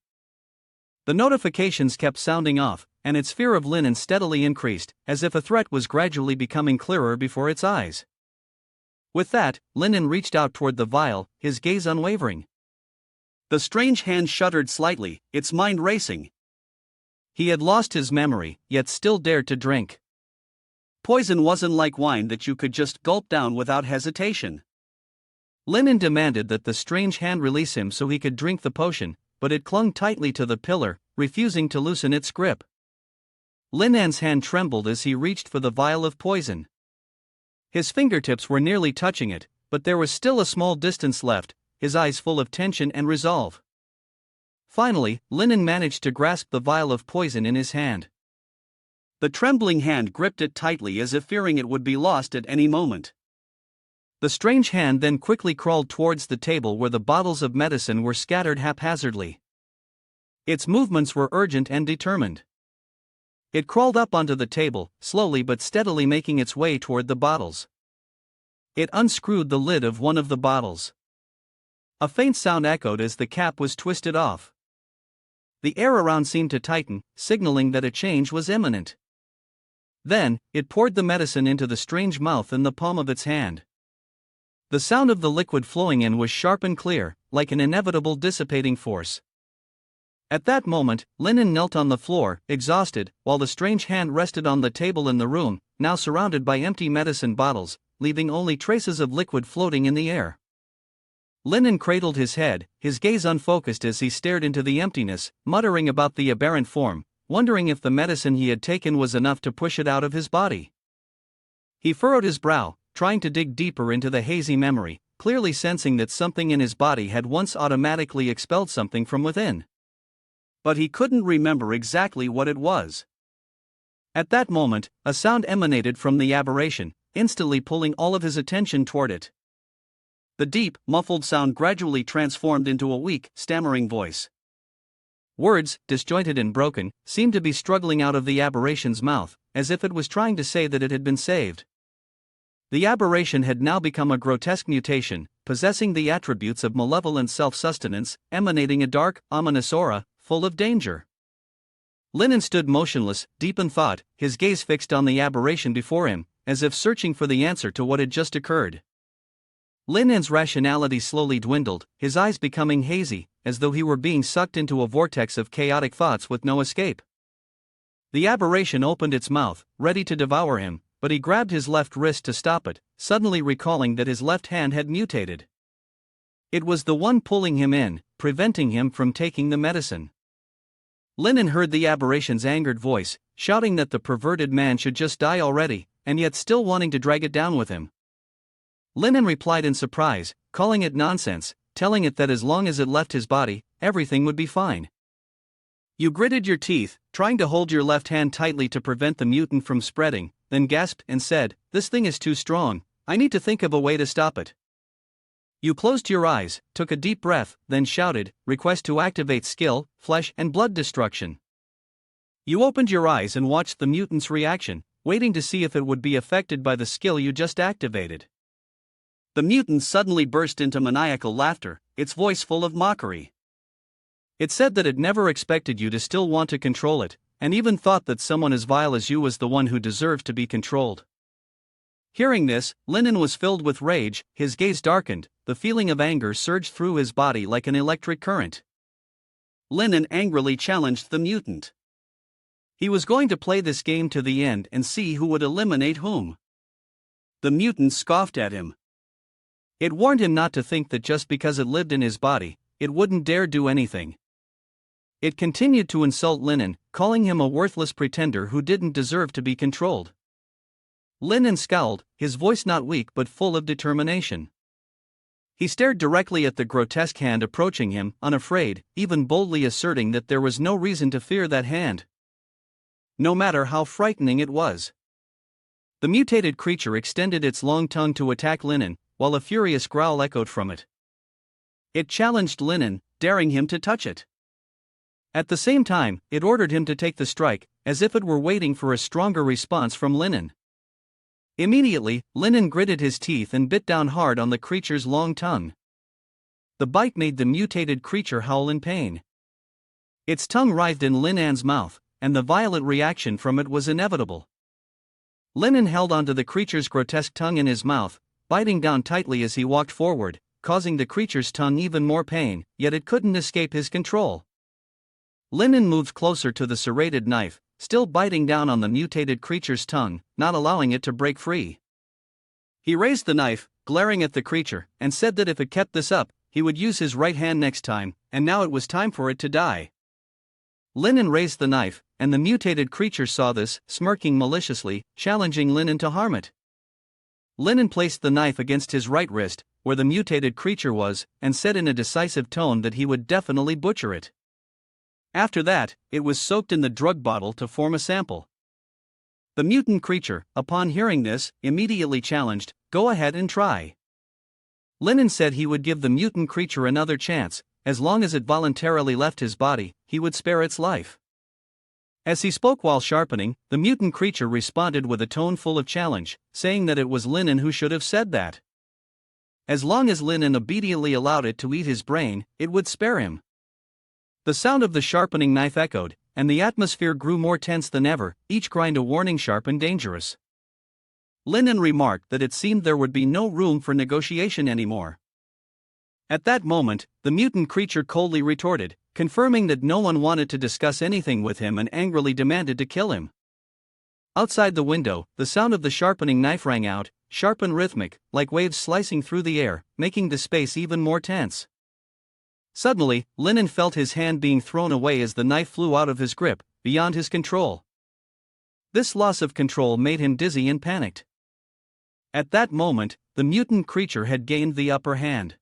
The notifications kept sounding off, and its fear of Linen steadily increased, as if a threat was gradually becoming clearer before its eyes. With that, Linen reached out toward the vial, his gaze unwavering. The strange hand shuddered slightly, its mind racing. He had lost his memory, yet still dared to drink. Poison wasn't like wine that you could just gulp down without hesitation. Linen demanded that the strange hand release him so he could drink the potion, but it clung tightly to the pillar, refusing to loosen its grip. Linen's hand trembled as he reached for the vial of poison. His fingertips were nearly touching it, but there was still a small distance left, his eyes full of tension and resolve. Finally, Linen managed to grasp the vial of poison in his hand. The trembling hand gripped it tightly as if fearing it would be lost at any moment. The strange hand then quickly crawled towards the table where the bottles of medicine were scattered haphazardly. Its movements were urgent and determined. It crawled up onto the table, slowly but steadily making its way toward the bottles. It unscrewed the lid of one of the bottles. A faint sound echoed as the cap was twisted off. The air around seemed to tighten, signaling that a change was imminent. Then, it poured the medicine into the strange mouth in the palm of its hand. The sound of the liquid flowing in was sharp and clear, like an inevitable dissipating force. At that moment, Linen knelt on the floor, exhausted, while the strange hand rested on the table in the room, now surrounded by empty medicine bottles, leaving only traces of liquid floating in the air. Linen cradled his head, his gaze unfocused as he stared into the emptiness, muttering about the aberrant form, wondering if the medicine he had taken was enough to push it out of his body. He furrowed his brow, trying to dig deeper into the hazy memory, clearly sensing that something in his body had once automatically expelled something from within. But he couldn't remember exactly what it was. At that moment, a sound emanated from the aberration, instantly pulling all of his attention toward it. The deep, muffled sound gradually transformed into a weak, stammering voice. Words, disjointed and broken, seemed to be struggling out of the aberration's mouth, as if it was trying to say that it had been saved. The aberration had now become a grotesque mutation, possessing the attributes of malevolent self-sustenance, emanating a dark, ominous aura, full of danger. Linen stood motionless, deep in thought, his gaze fixed on the aberration before him, as if searching for the answer to what had just occurred. Linen's rationality slowly dwindled, his eyes becoming hazy, as though he were being sucked into a vortex of chaotic thoughts with no escape. The aberration opened its mouth, ready to devour him, but he grabbed his left wrist to stop it, suddenly recalling that his left hand had mutated. It was the one pulling him in, preventing him from taking the medicine. Linen heard the aberration's angered voice, shouting that the perverted man should just die already, and yet still wanting to drag it down with him. Linen replied in surprise, calling it nonsense, telling it that as long as it left his body, everything would be fine. You gritted your teeth, trying to hold your left hand tightly to prevent the mutant from spreading, then gasped and said, "This thing is too strong, I need to think of a way to stop it." You closed your eyes, took a deep breath, then shouted, "Request to activate skill, flesh and blood destruction." You opened your eyes and watched the mutant's reaction, waiting to see if it would be affected by the skill you just activated. The mutant suddenly burst into maniacal laughter, its voice full of mockery. It said that it never expected you to still want to control it, and even thought that someone as vile as you was the one who deserved to be controlled. Hearing this, Linen was filled with rage, his gaze darkened, the feeling of anger surged through his body like an electric current. Linen angrily challenged the mutant. He was going to play this game to the end and see who would eliminate whom. The mutant scoffed at him. It warned him not to think that just because it lived in his body, it wouldn't dare do anything. It continued to insult Linen, calling him a worthless pretender who didn't deserve to be controlled. Linen scowled, his voice not weak but full of determination. He stared directly at the grotesque hand approaching him, unafraid, even boldly asserting that there was no reason to fear that hand, no matter how frightening it was. The mutated creature extended its long tongue to attack Linen, while a furious growl echoed from it. It challenged Linen, daring him to touch it. At the same time, it ordered him to take the strike, as if it were waiting for a stronger response from Linen. Immediately, Linen gritted his teeth and bit down hard on the creature's long tongue. The bite made the mutated creature howl in pain. Its tongue writhed in Linen's mouth, and the violent reaction from it was inevitable. Linen held onto the creature's grotesque tongue in his mouth, biting down tightly as he walked forward, causing the creature's tongue even more pain, yet it couldn't escape his control. Linen moved closer to the serrated knife, still biting down on the mutated creature's tongue, not allowing it to break free. He raised the knife, glaring at the creature, and said that if it kept this up, he would use his right hand next time, and now it was time for it to die. Linen raised the knife, and the mutated creature saw this, smirking maliciously, challenging Linen to harm it. Linen placed the knife against his right wrist, where the mutated creature was, and said in a decisive tone that he would definitely butcher it. After that, it was soaked in the drug bottle to form a sample. The mutant creature, upon hearing this, immediately challenged, "Go ahead and try." Linen said he would give the mutant creature another chance, as long as it voluntarily left his body, he would spare its life. As he spoke while sharpening, the mutant creature responded with a tone full of challenge, saying that it was Linen who should have said that. As long as Linen obediently allowed it to eat his brain, it would spare him. The sound of the sharpening knife echoed, and the atmosphere grew more tense than ever, each grind a warning sharp and dangerous. Linen remarked that it seemed there would be no room for negotiation anymore. At that moment, the mutant creature coldly retorted, confirming that no one wanted to discuss anything with him and angrily demanded to kill him. Outside the window, the sound of the sharpening knife rang out, sharp and rhythmic, like waves slicing through the air, making the space even more tense. Suddenly, Linen felt his hand being thrown away as the knife flew out of his grip, beyond his control. This loss of control made him dizzy and panicked. At that moment, the mutant creature had gained the upper hand.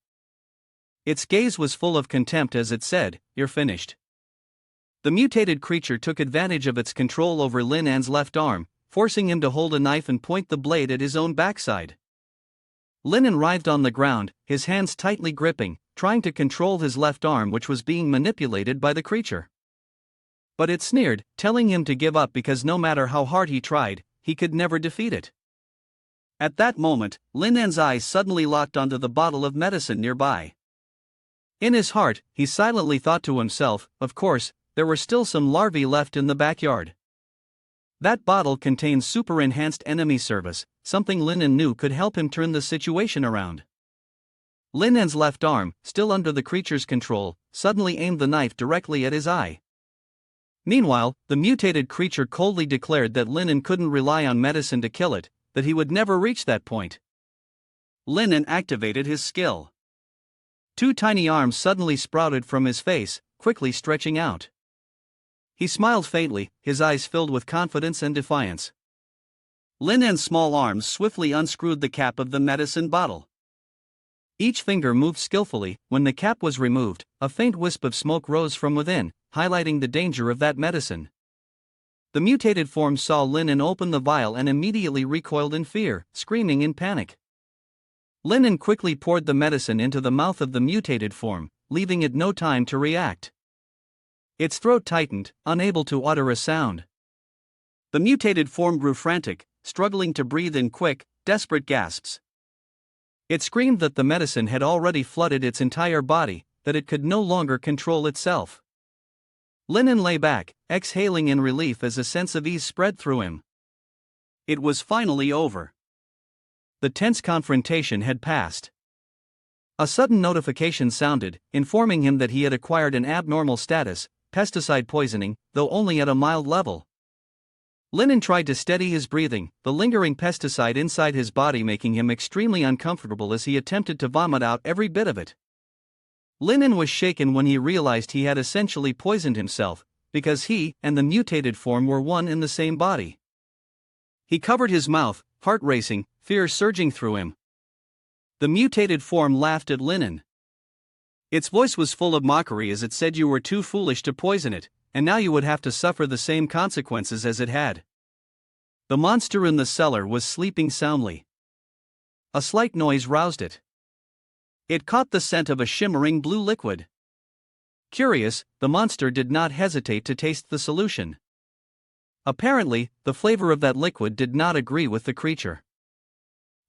Its gaze was full of contempt as it said, "You're finished." The mutated creature took advantage of its control over Lin An's left arm, forcing him to hold a knife and point the blade at his own backside. Lin An writhed on the ground, his hands tightly gripping, trying to control his left arm, which was being manipulated by the creature. But it sneered, telling him to give up because no matter how hard he tried, he could never defeat it. At that moment, Lin An's eyes suddenly locked onto the bottle of medicine nearby. In his heart, he silently thought to himself, of course, there were still some larvae left in the backyard. That bottle contained super-enhanced enemy service, something Lin An knew could help him turn the situation around. Lin An's left arm, still under the creature's control, suddenly aimed the knife directly at his eye. Meanwhile, the mutated creature coldly declared that Lin An couldn't rely on medicine to kill it, that he would never reach that point. Lin An activated his skill. 2 tiny arms suddenly sprouted from his face, quickly stretching out. He smiled faintly, his eyes filled with confidence and defiance. Lin An's small arms swiftly unscrewed the cap of the medicine bottle. Each finger moved skillfully. When the cap was removed, a faint wisp of smoke rose from within, highlighting the danger of that medicine. The mutated form saw Lin An open the vial and immediately recoiled in fear, screaming in panic. Lin An quickly poured the medicine into the mouth of the mutated form, leaving it no time to react. Its throat tightened, unable to utter a sound. The mutated form grew frantic, struggling to breathe in quick, desperate gasps. It screamed that the medicine had already flooded its entire body, that it could no longer control itself. Lin An lay back, exhaling in relief as a sense of ease spread through him. It was finally over. The tense confrontation had passed. A sudden notification sounded, informing him that he had acquired an abnormal status, pesticide poisoning, though only at a mild level. Lin An tried to steady his breathing, the lingering pesticide inside his body making him extremely uncomfortable as he attempted to vomit out every bit of it. Lin An was shaken when he realized he had essentially poisoned himself, because he and the mutated form were one in the same body. He covered his mouth, heart racing, fear surging through him. The mutated form laughed at Lin An. Its voice was full of mockery as it said you were too foolish to poison it, and now you would have to suffer the same consequences as it had. The monster in the cellar was sleeping soundly. A slight noise roused it. It caught the scent of a shimmering blue liquid. Curious, the monster did not hesitate to taste the solution. Apparently, the flavor of that liquid did not agree with the creature.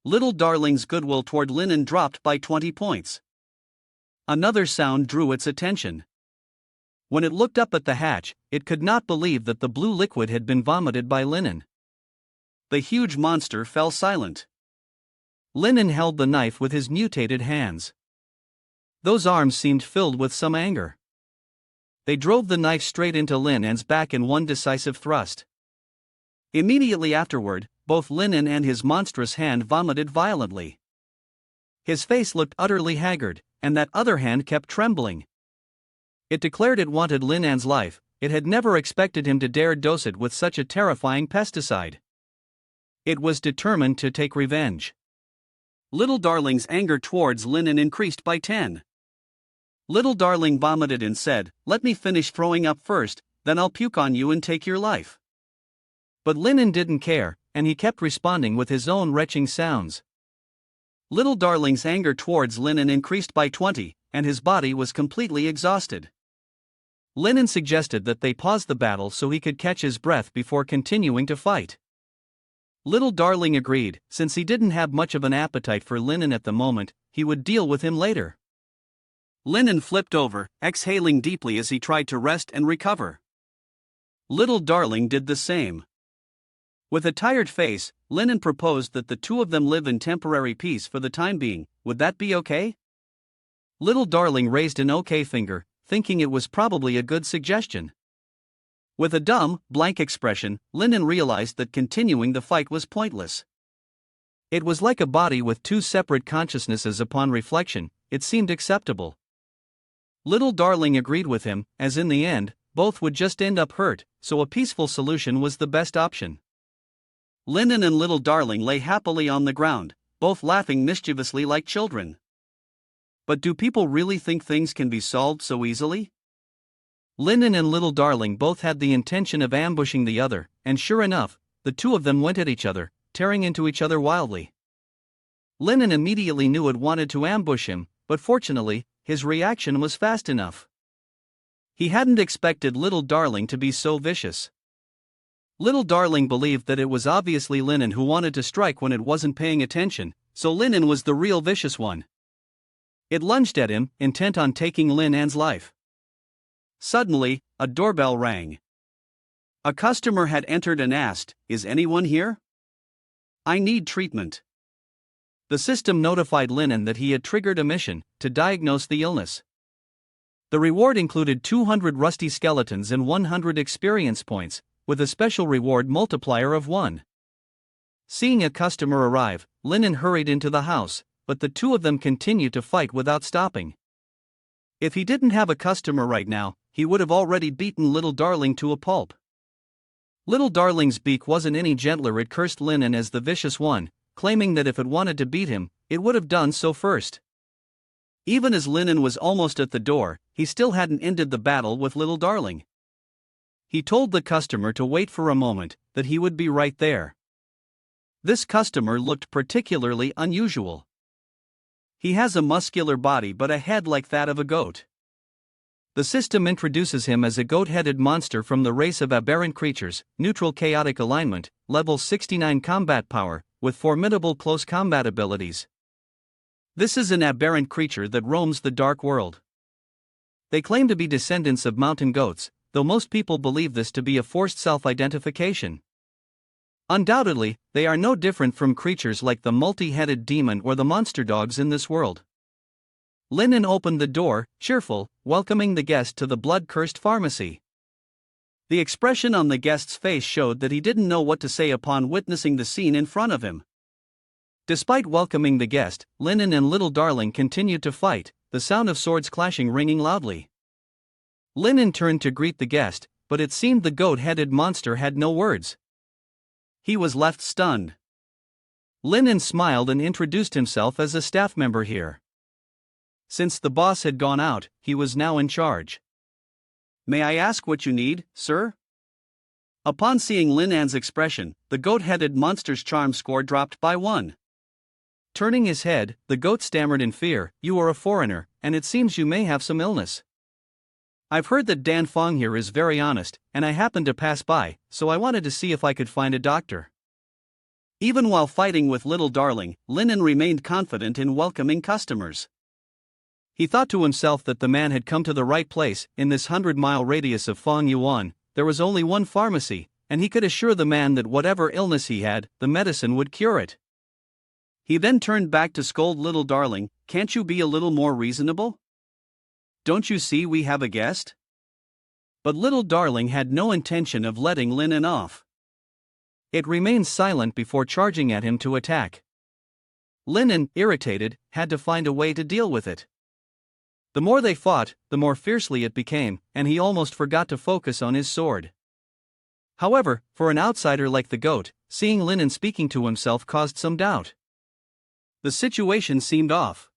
Little Darling's goodwill toward Lin An dropped by 20 points. Another sound drew its attention. When it looked up at the hatch, it could not believe that the blue liquid had been vomited by Lin An. The huge monster fell silent. Lin An held the knife with his mutated hands. Those arms seemed filled with some anger. They drove the knife straight into Lin An's back in one decisive thrust. Immediately afterward, both Lin An and his monstrous hand vomited violently. His face looked utterly haggard, and that other hand kept trembling. It declared it wanted Lin An's life. It had never expected him to dare dose it with such a terrifying pesticide. It was determined to take revenge. Little Darling's anger towards Lin An increased by 10. Little Darling vomited and said, "Let me finish throwing up first, then I'll puke on you and take your life." But Lin An didn't care, and he kept responding with his own retching sounds. Little Darling's anger towards Lin An increased by 20, and his body was completely exhausted. Lin An suggested that they pause the battle so he could catch his breath before continuing to fight. Little Darling agreed, since he didn't have much of an appetite for Lin An at the moment, he would deal with him later. Lin An flipped over, exhaling deeply as he tried to rest and recover. Little Darling did the same. With a tired face, Lin An proposed that the two of them live in temporary peace for the time being. Would that be okay? Little Darling raised an okay finger, thinking it was probably a good suggestion. With a dumb, blank expression, Lin An realized that continuing the fight was pointless. It was like a body with two separate consciousnesses. Upon reflection, it seemed acceptable. Little Darling agreed with him, as in the end, both would just end up hurt, so a peaceful solution was the best option. Lin An and Little Darling lay happily on the ground, both laughing mischievously like children. But do people really think things can be solved so easily? Linen and Little Darling both had the intention of ambushing the other, and sure enough, the two of them went at each other, tearing into each other wildly. Linen immediately knew it wanted to ambush him, but fortunately, his reaction was fast enough. He hadn't expected Little Darling to be so vicious. Little Darling believed that it was obviously Linen who wanted to strike when it wasn't paying attention, so Linen was the real vicious one. It lunged at him, intent on taking Linan's life. Suddenly, a doorbell rang. A customer had entered and asked, "Is anyone here? I need treatment." The system notified Linen that he had triggered a mission to diagnose the illness. The reward included 200 rusty skeletons and 100 experience points, with a special reward multiplier of 1. Seeing a customer arrive, Linen hurried into the house, but the two of them continued to fight without stopping. If he didn't have a customer right now, he would have already beaten Little Darling to a pulp. Little Darling's beak wasn't any gentler. It cursed Linen as the vicious one, claiming that if it wanted to beat him, it would have done so first. Even as Linen was almost at the door, he still hadn't ended the battle with Little Darling. He told the customer to wait for a moment, that he would be right there. This customer looked particularly unusual. He has a muscular body but a head like that of a goat. The system introduces him as a goat-headed monster from the race of aberrant creatures, neutral chaotic alignment, level 69 combat power, with formidable close combat abilities. This is an aberrant creature that roams the dark world. They claim to be descendants of mountain goats, though most people believe this to be a forced self-identification. Undoubtedly, they are no different from creatures like the multi-headed demon or the monster dogs in this world. Linen opened the door, cheerful, welcoming the guest to the blood-cursed pharmacy. The expression on the guest's face showed that he didn't know what to say upon witnessing the scene in front of him. Despite welcoming the guest, Linen and Little Darling continued to fight, the sound of swords clashing ringing loudly. Linen turned to greet the guest, but it seemed the goat-headed monster had no words. He was left stunned. Linen smiled and introduced himself as a staff member here. Since the boss had gone out, he was now in charge. "May I ask what you need, sir?" Upon seeing Linan's expression, the goat-headed monster's charm score dropped by 1. Turning his head, the goat stammered in fear, "You are a foreigner, and it seems you may have some illness. I've heard that Dan Fong here is very honest, and I happened to pass by, so I wanted to see if I could find a doctor." Even while fighting with Little Darling, Linen remained confident in welcoming customers. He thought to himself that the man had come to the right place. In this 100-mile radius of Fong Yuan, there was only one pharmacy, and he could assure the man that whatever illness he had, the medicine would cure it. He then turned back to scold Little Darling, "Can't you be a little more reasonable? Don't you see we have a guest?" But Little Darling had no intention of letting Linen off. It remained silent before charging at him to attack. Linen, irritated, had to find a way to deal with it. The more they fought, the more fiercely it became, and he almost forgot to focus on his sword. However, for an outsider like the goat, seeing Linen speaking to himself caused some doubt. The situation seemed off.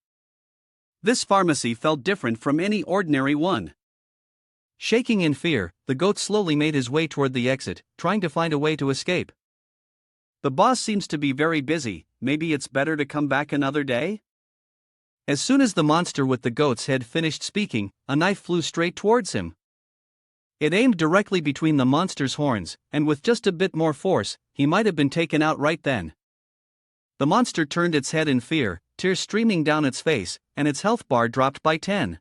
This pharmacy felt different from any ordinary one. Shaking in fear, the goat slowly made his way toward the exit, trying to find a way to escape. "The boss seems to be very busy, maybe it's better to come back another day?" As soon as the monster with the goat's head finished speaking, a knife flew straight towards him. It aimed directly between the monster's horns, and with just a bit more force, he might have been taken out right then. The monster turned its head in fear, tears streaming down its face, and its health bar dropped by 10.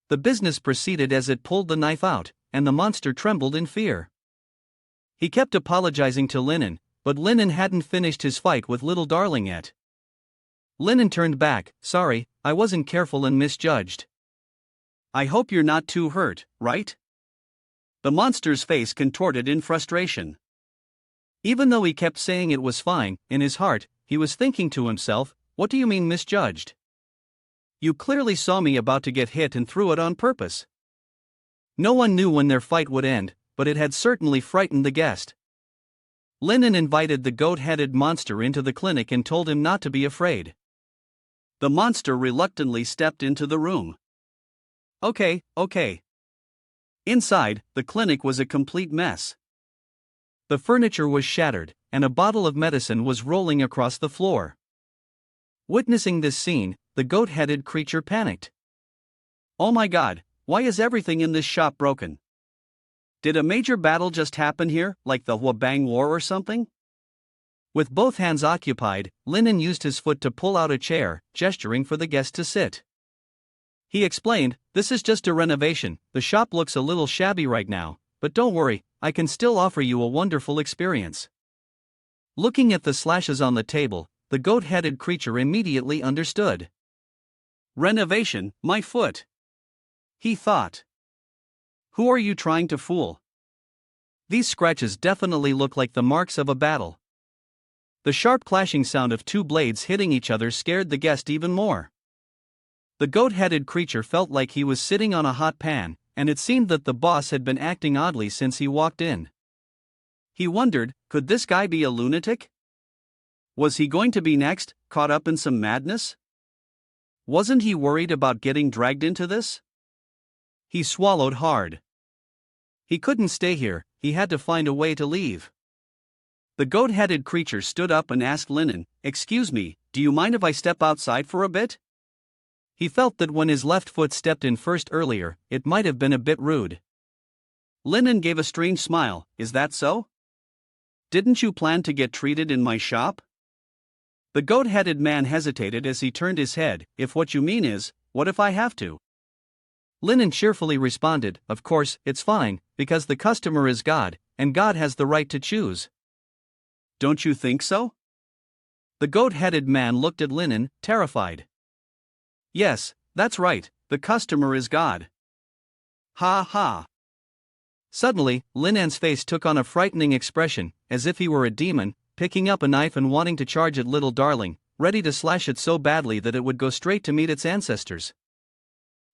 The business proceeded as it pulled the knife out, and the monster trembled in fear. He kept apologizing to Linen, but Linen hadn't finished his fight with Little Darling yet. Linen turned back, "Sorry, I wasn't careful and misjudged." "I hope you're not too hurt, right?" The monster's face contorted in frustration. Even though he kept saying it was fine, in his heart, he was thinking to himself, "What do you mean misjudged? You clearly saw me about to get hit and threw it on purpose." No one knew when their fight would end, but it had certainly frightened the guest. Linen invited the goat-headed monster into the clinic and told him not to be afraid. The monster reluctantly stepped into the room. Okay. Inside, the clinic was a complete mess. The furniture was shattered, and a bottle of medicine was rolling across the floor. Witnessing this scene, the goat-headed creature panicked. "Oh my god, why is everything in this shop broken? Did a major battle just happen here, like the Huabang War or something?" With both hands occupied, Linen used his foot to pull out a chair, gesturing for the guest to sit. He explained, "This is just a renovation, the shop looks a little shabby right now, but don't worry, I can still offer you a wonderful experience." Looking at the slashes on the table, the goat-headed creature immediately understood. "Renovation, my foot," he thought. "Who are you trying to fool? These scratches definitely look like the marks of a battle." The sharp clashing sound of two blades hitting each other scared the guest even more. The goat-headed creature felt like he was sitting on a hot pan, and it seemed that the boss had been acting oddly since he walked in. He wondered, could this guy be a lunatic? Was he going to be next, caught up in some madness? Wasn't he worried about getting dragged into this? He swallowed hard. He couldn't stay here, he had to find a way to leave. The goat-headed creature stood up and asked Linen, "Excuse me, do you mind if I step outside for a bit?" He felt that when his left foot stepped in first earlier, it might have been a bit rude. Linen gave a strange smile, "Is that so? Didn't you plan to get treated in my shop?" The goat-headed man hesitated as he turned his head. "If what you mean is, what if I have to?" Linen cheerfully responded, "Of course, it's fine, because the customer is God, and God has the right to choose." "Don't you think so?" The goat-headed man looked at Linen, terrified. "Yes, that's right, the customer is God." Ha ha. Suddenly, Linen's face took on a frightening expression, as if he were a demon, picking up a knife and wanting to charge at Little Darling, ready to slash it so badly that it would go straight to meet its ancestors.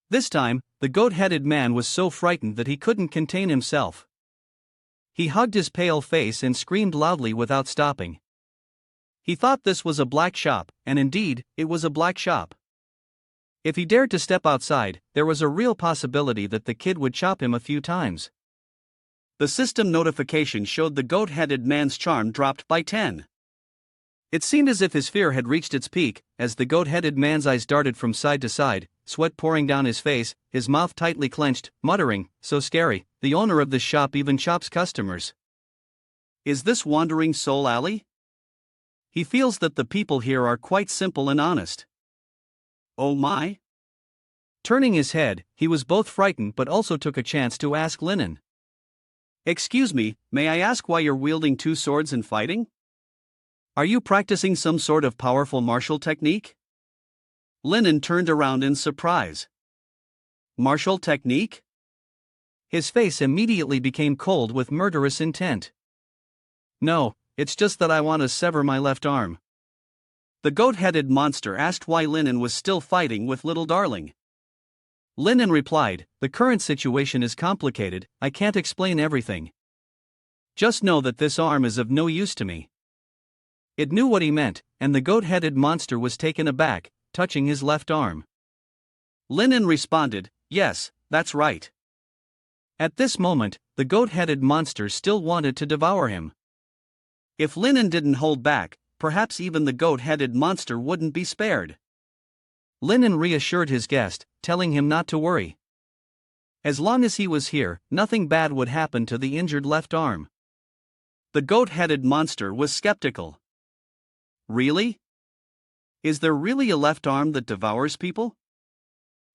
This time, the goat-headed man was so frightened that he couldn't contain himself. He hugged his pale face and screamed loudly without stopping. He thought this was a black shop, and indeed, it was a black shop. If he dared to step outside, there was a real possibility that the kid would chop him a few times. The system notification showed the goat-headed man's charm dropped by 10. It seemed as if his fear had reached its peak, as the goat-headed man's eyes darted from side to side, sweat pouring down his face, his mouth tightly clenched, muttering, "So scary, the owner of this shop even chops customers. Is this Wandering Soul Alley? He feels that the people here are quite simple and honest. Oh my." Turning his head, he was both frightened but also took a chance to ask Linen, "Excuse me, may I ask why you're wielding two swords and fighting? Are you practicing some sort of powerful martial technique?" Linen turned around in surprise. "Martial technique?" His face immediately became cold with murderous intent. "No, it's just that I want to sever my left arm." The goat-headed monster asked why Linen was still fighting with Little Darling. Linen replied, "The current situation is complicated, I can't explain everything. Just know that this arm is of no use to me." It knew what he meant, and the goat-headed monster was taken aback, touching his left arm. Linen responded, "Yes, that's right." At this moment, the goat-headed monster still wanted to devour him. If Linen didn't hold back, perhaps even the goat-headed monster wouldn't be spared. Linen reassured his guest, telling him not to worry. As long as he was here, nothing bad would happen to the injured left arm. The goat-headed monster was skeptical. "Really? Is there really a left arm that devours people?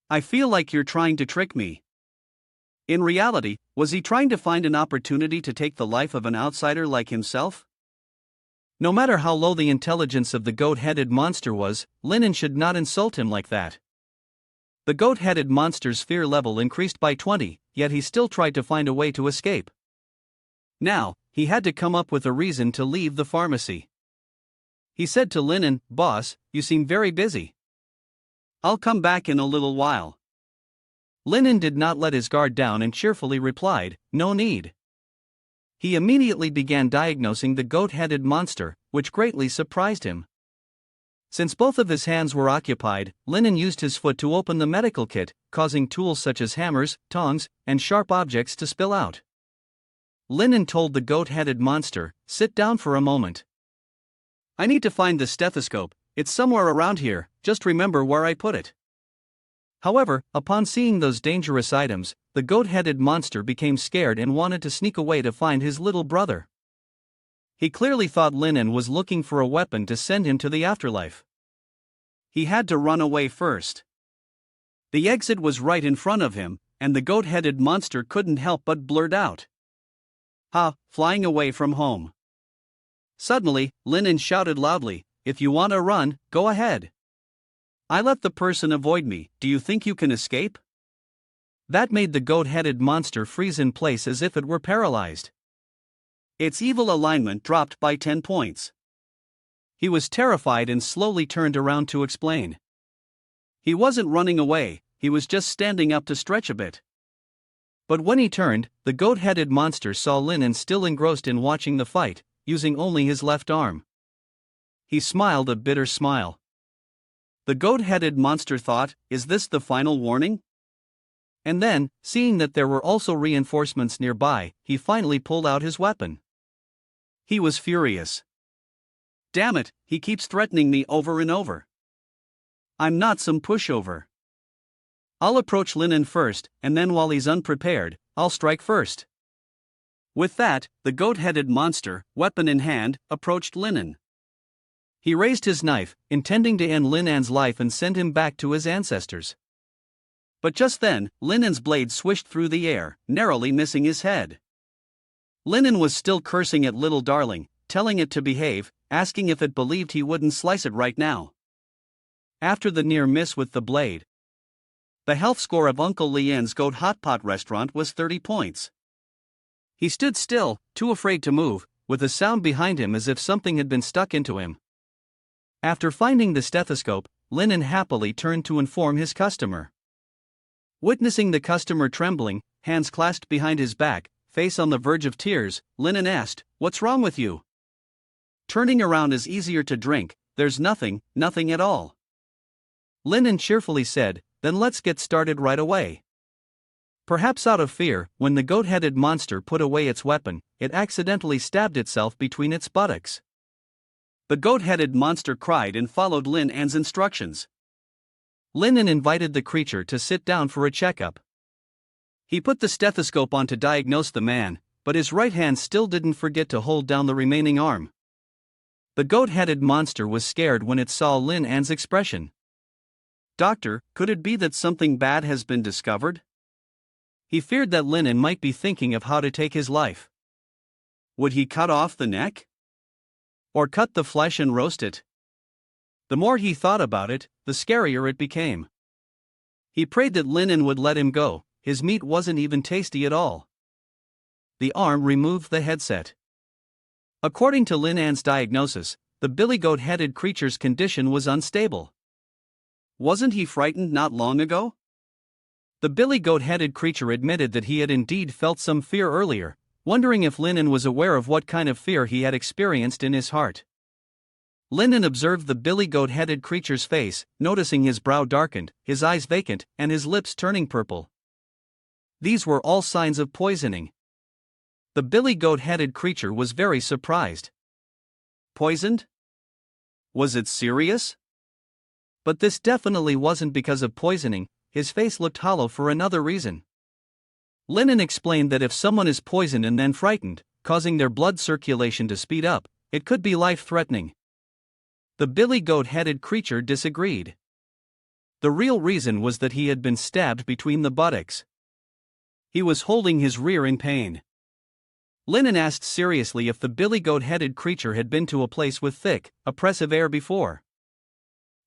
I feel like you're trying to trick me." In reality, was he trying to find an opportunity to take the life of an outsider like himself? No matter how low the intelligence of the goat-headed monster was, Linen should not insult him like that. The goat-headed monster's fear level increased by 20, yet he still tried to find a way to escape. Now, he had to come up with a reason to leave the pharmacy. He said to Linen, "Boss, you seem very busy. I'll come back in a little while." Linen did not let his guard down and cheerfully replied, "No need." He immediately began diagnosing the goat-headed monster, which greatly surprised him. Since both of his hands were occupied, Linen used his foot to open the medical kit, causing tools such as hammers, tongs, and sharp objects to spill out. Linen told the goat-headed monster, "Sit down for a moment. I need to find the stethoscope, it's somewhere around here, just remember where I put it." However, upon seeing those dangerous items, the goat-headed monster became scared and wanted to sneak away to find his little brother. He clearly thought Linen was looking for a weapon to send him to the afterlife. He had to run away first. The exit was right in front of him, and the goat-headed monster couldn't help but blurt out, "Ha, flying away from home." Suddenly, Linen shouted loudly, "If you want to run, go ahead. I let the person avoid me, do you think you can escape?" That made the goat-headed monster freeze in place as if it were paralyzed. Its evil alignment dropped by 10 points. He was terrified and slowly turned around to explain. He wasn't running away, he was just standing up to stretch a bit. But when he turned, the goat-headed monster saw Linen still engrossed in watching the fight, using only his left arm. He smiled a bitter smile. The goat-headed monster thought, "Is this the final warning?" And then, seeing that there were also reinforcements nearby, he finally pulled out his weapon. He was furious. "Damn it, he keeps threatening me over and over. I'm not some pushover. I'll approach Linen first, and then while he's unprepared, I'll strike first." With that, the goat-headed monster, weapon in hand, approached Linen. He raised his knife, intending to end Linen's life and send him back to his ancestors. But just then, Linen's blade swished through the air, narrowly missing his head. Linen was still cursing at little darling, telling it to behave, asking if it believed he wouldn't slice it right now. After the near miss with the blade, the health score of Uncle Lien's goat hot pot restaurant was 30 points. He stood still, too afraid to move, with a sound behind him as if something had been stuck into him. After finding the stethoscope, Linen happily turned to inform his customer. Witnessing the customer trembling, hands clasped behind his back, face on the verge of tears, Linen asked, "What's wrong with you?" "Turning around is easier to drink, there's nothing at all." Linen cheerfully said, "Then let's get started right away." Perhaps out of fear, when the goat-headed monster put away its weapon, it accidentally stabbed itself between its buttocks. The goat-headed monster cried and followed Linen's instructions. Linen invited the creature to sit down for a checkup. He put the stethoscope on to diagnose the man, but his right hand still didn't forget to hold down the remaining arm. The goat-headed monster was scared when it saw Linen's expression. "Doctor, could it be that something bad has been discovered?" He feared that Linen might be thinking of how to take his life. Would he cut off the neck? Or cut the flesh and roast it? The more he thought about it, the scarier it became. He prayed that Linen would let him go, his meat wasn't even tasty at all. The arm removed the headset. According to Linen's diagnosis, the billy goat-headed creature's condition was unstable. Wasn't he frightened not long ago? The billy goat-headed creature admitted that he had indeed felt some fear earlier, wondering if Linen was aware of what kind of fear he had experienced in his heart. Linen observed the billy goat-headed creature's face, noticing his brow darkened, his eyes vacant, and his lips turning purple. These were all signs of poisoning. The billy goat-headed creature was very surprised. Poisoned? Was it serious? But this definitely wasn't because of poisoning. His face looked hollow for another reason. Linen explained that if someone is poisoned and then frightened, causing their blood circulation to speed up, it could be life-threatening. The billy goat-headed creature disagreed. The real reason was that he had been stabbed between the buttocks. He was holding his rear in pain. Linen asked seriously if the billy goat-headed creature had been to a place with thick, oppressive air before.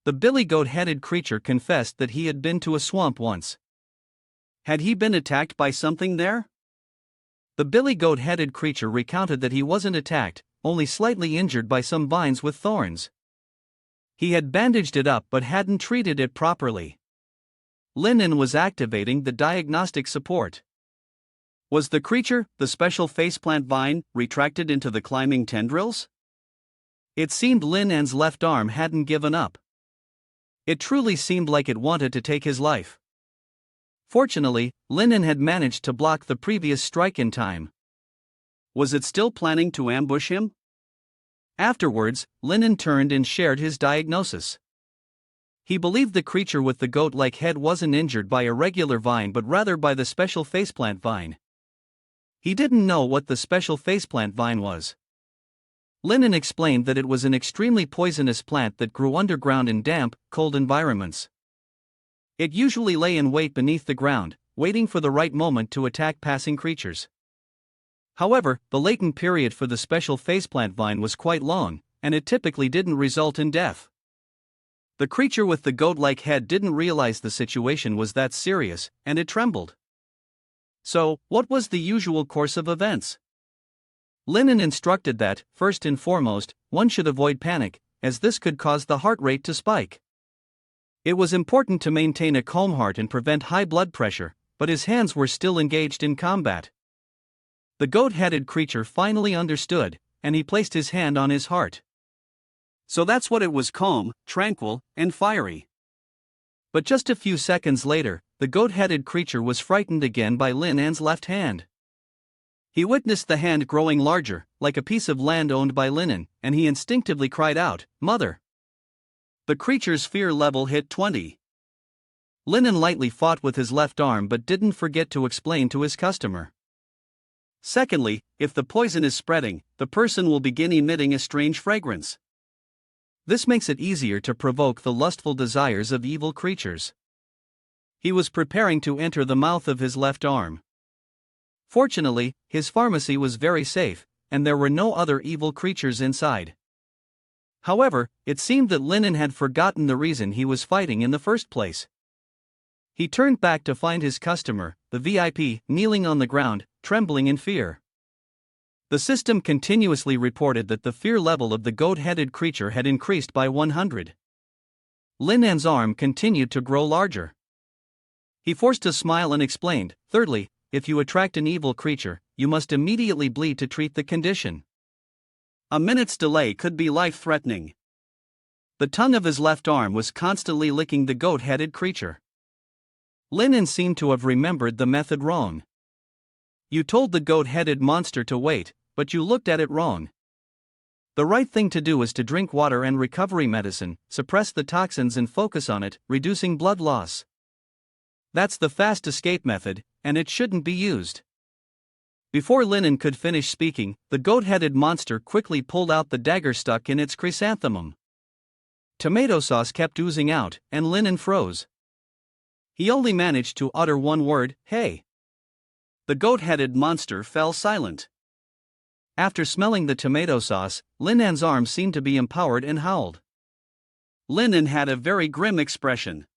The billy goat-headed creature confessed that he had been to a swamp once. Had he been attacked by something there? The billy goat-headed creature recounted that he wasn't attacked, only slightly injured by some vines with thorns. He had bandaged it up but hadn't treated it properly. Linen was activating the diagnostic support. Was the creature, the special faceplant vine, retracted into the climbing tendrils? It seemed Lin An's left arm hadn't given up. It truly seemed like it wanted to take his life. Fortunately, Lin An had managed to block the previous strike in time. Was it still planning to ambush him? Afterwards, Lin An turned and shared his diagnosis. He believed the creature with the goat-like head wasn't injured by a regular vine but rather by the special faceplant vine. He didn't know what the special faceplant vine was. Lin An explained that it was an extremely poisonous plant that grew underground in damp, cold environments. It usually lay in wait beneath the ground, waiting for the right moment to attack passing creatures. However, the latent period for the special faceplant vine was quite long, and it typically didn't result in death. The creature with the goat-like head didn't realize the situation was that serious, and it trembled. So, what was the usual course of events? Lin An instructed that, first and foremost, one should avoid panic, as this could cause the heart rate to spike. It was important to maintain a calm heart and prevent high blood pressure, but his hands were still engaged in combat. The goat-headed creature finally understood, and he placed his hand on his heart. So that's what it was: calm, tranquil, and fiery. But just a few seconds later, the goat-headed creature was frightened again by Lin An's left hand. He witnessed the hand growing larger, like a piece of land owned by Lin An, and he instinctively cried out, "Mother!" The creature's fear level hit 20. Lin An lightly fought with his left arm but didn't forget to explain to his customer. Secondly, if the poison is spreading, the person will begin emitting a strange fragrance. This makes it easier to provoke the lustful desires of evil creatures. He was preparing to enter the mouth of his left arm. Fortunately, his pharmacy was very safe, and there were no other evil creatures inside. However, it seemed that Lin An had forgotten the reason he was fighting in the first place. He turned back to find his customer, the VIP, kneeling on the ground, trembling in fear. The system continuously reported that the fear level of the goat-headed creature had increased by 100. Lin An's arm continued to grow larger. He forced a smile and explained, "Thirdly, if you attract an evil creature, you must immediately bleed to treat the condition. A minute's delay could be life-threatening." The tongue of his left arm was constantly licking the goat-headed creature. Lin An seemed to have remembered the method wrong. "You told the goat-headed monster to wait, but you looked at it wrong. The right thing to do is to drink water and recovery medicine, suppress the toxins and focus on it, reducing blood loss. That's the fast escape method, and it shouldn't be used." Before Lin An could finish speaking, the goat-headed monster quickly pulled out the dagger stuck in its chrysanthemum. Tomato sauce kept oozing out, and Lin An froze. He only managed to utter one word, "Hey." The goat-headed monster fell silent. After smelling the tomato sauce, Lin An's arm seemed to be empowered and howled. Lin An had a very grim expression.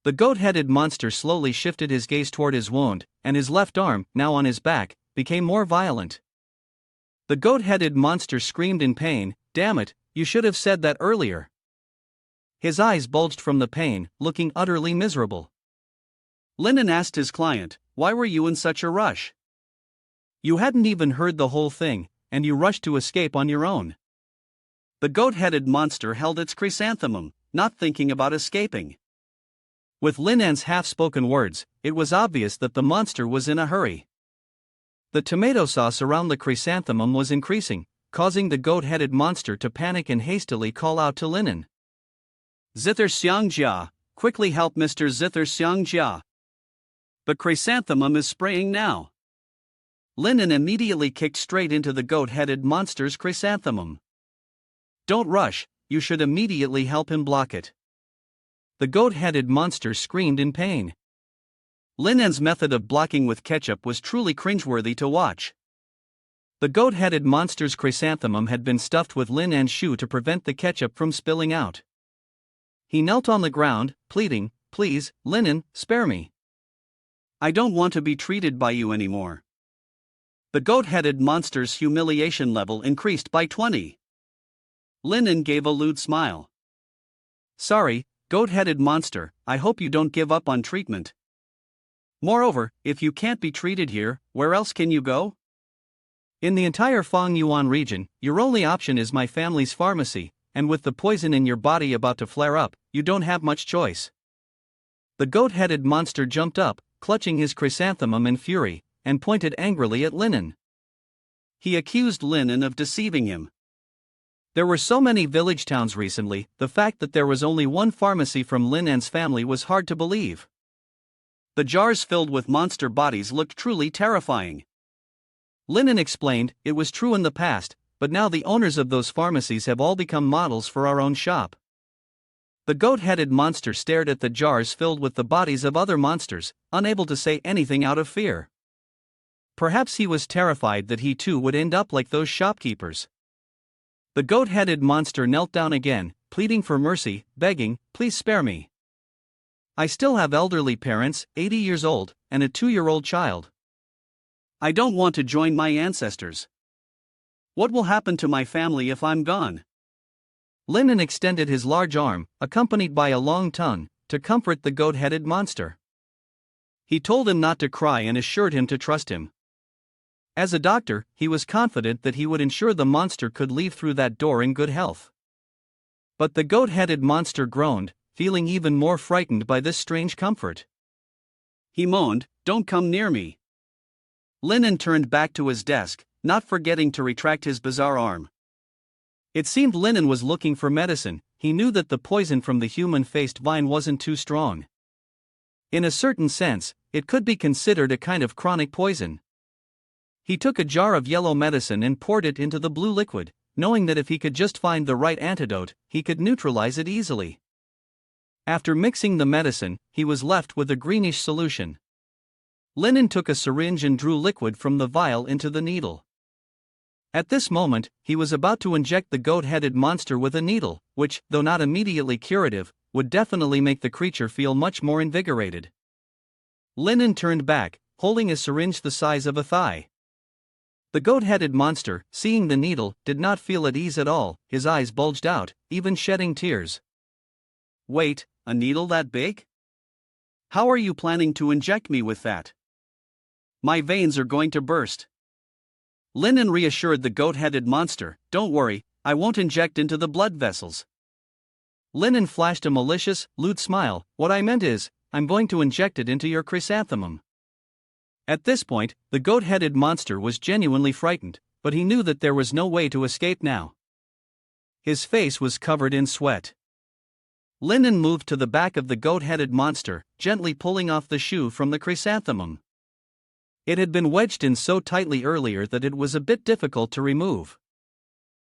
The goat-headed monster slowly shifted his gaze toward his wound, and his left arm, now on his back, became more violent. The goat-headed monster screamed in pain, "Damn it, you should have said that earlier." His eyes bulged from the pain, looking utterly miserable. Lin An asked his client, "Why were you in such a rush? You hadn't even heard the whole thing, and you rushed to escape on your own." The goat-headed monster held its chrysanthemum, not thinking about escaping. With Lin An's half-spoken words, it was obvious that the monster was in a hurry. The tomato sauce around the chrysanthemum was increasing, causing the goat-headed monster to panic and hastily call out to Lin An. "Zither Xiangjia, quickly help Mr. Zither Xiangjia. The chrysanthemum is spraying now." Lin An immediately kicked straight into the goat-headed monster's chrysanthemum. "Don't rush, you should immediately help him block it." The goat-headed monster screamed in pain. Lin An's method of blocking with ketchup was truly cringeworthy to watch. The goat-headed monster's chrysanthemum had been stuffed with Lin An's shoe to prevent the ketchup from spilling out. He knelt on the ground, pleading, "Please, Lin An, spare me. I don't want to be treated by you anymore." The goat-headed monster's humiliation level increased by 20. Lin An gave a lewd smile. "Sorry, goat-headed monster, I hope you don't give up on treatment. Moreover, if you can't be treated here, where else can you go? In the entire Fengyuan region, your only option is my family's pharmacy, and with the poison in your body about to flare up, you don't have much choice. The goat-headed monster jumped up, clutching his chrysanthemum in fury, and pointed angrily at Linen. He accused Linen of deceiving him. There were so many village towns recently, the fact that there was only one pharmacy from Linen's family was hard to believe. The jars filled with monster bodies looked truly terrifying. Linen explained, it was true in the past, but now the owners of those pharmacies have all become models for our own shop. The goat-headed monster stared at the jars filled with the bodies of other monsters, unable to say anything out of fear. Perhaps he was terrified that he too would end up like those shopkeepers. The goat-headed monster knelt down again, pleading for mercy, begging, "Please spare me. I still have elderly parents, 80 years old, and a 2-year-old child. I don't want to join my ancestors. What will happen to my family if I'm gone?" Linen extended his large arm, accompanied by a long tongue, to comfort the goat-headed monster. He told him not to cry and assured him to trust him. As a doctor, he was confident that he would ensure the monster could leave through that door in good health. But the goat-headed monster groaned, feeling even more frightened by this strange comfort. He moaned, "Don't come near me." Linen turned back to his desk, not forgetting to retract his bizarre arm. It seemed Linen was looking for medicine. He knew that the poison from the human-faced vine wasn't too strong. In a certain sense, it could be considered a kind of chronic poison. He took a jar of yellow medicine and poured it into the blue liquid, knowing that if he could just find the right antidote, he could neutralize it easily. After mixing the medicine, he was left with a greenish solution. Linen took a syringe and drew liquid from the vial into the needle. At this moment, he was about to inject the goat-headed monster with a needle, which, though not immediately curative, would definitely make the creature feel much more invigorated. Linen turned back, holding a syringe the size of a thigh. The goat-headed monster, seeing the needle, did not feel at ease at all. His eyes bulged out, even shedding tears. "Wait, a needle that big? How are you planning to inject me with that? My veins are going to burst." Linen reassured the goat-headed monster, "Don't worry, I won't inject into the blood vessels." Linen flashed a malicious, lewd smile. "What I meant is, I'm going to inject it into your chrysanthemum." At this point, the goat-headed monster was genuinely frightened, but he knew that there was no way to escape now. His face was covered in sweat. Linen moved to the back of the goat-headed monster, gently pulling off the shoe from the chrysanthemum. It had been wedged in so tightly earlier that it was a bit difficult to remove.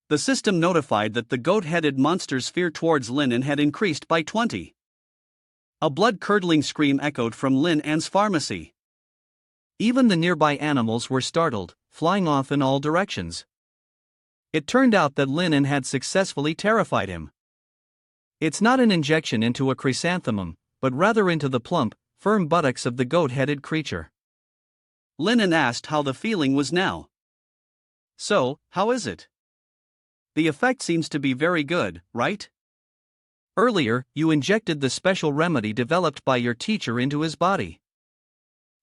The system notified that the goat-headed monster's fear towards Linen had increased by 20. A blood-curdling scream echoed from Lin's pharmacy. Even the nearby animals were startled, flying off in all directions. It turned out that Linen had successfully terrified him. It's not an injection into a chrysanthemum, but rather into the plump, firm buttocks of the goat-headed creature. Linen asked how the feeling was now. "So, how is it? The effect seems to be very good, right? Earlier, you injected the special remedy developed by your teacher into his body."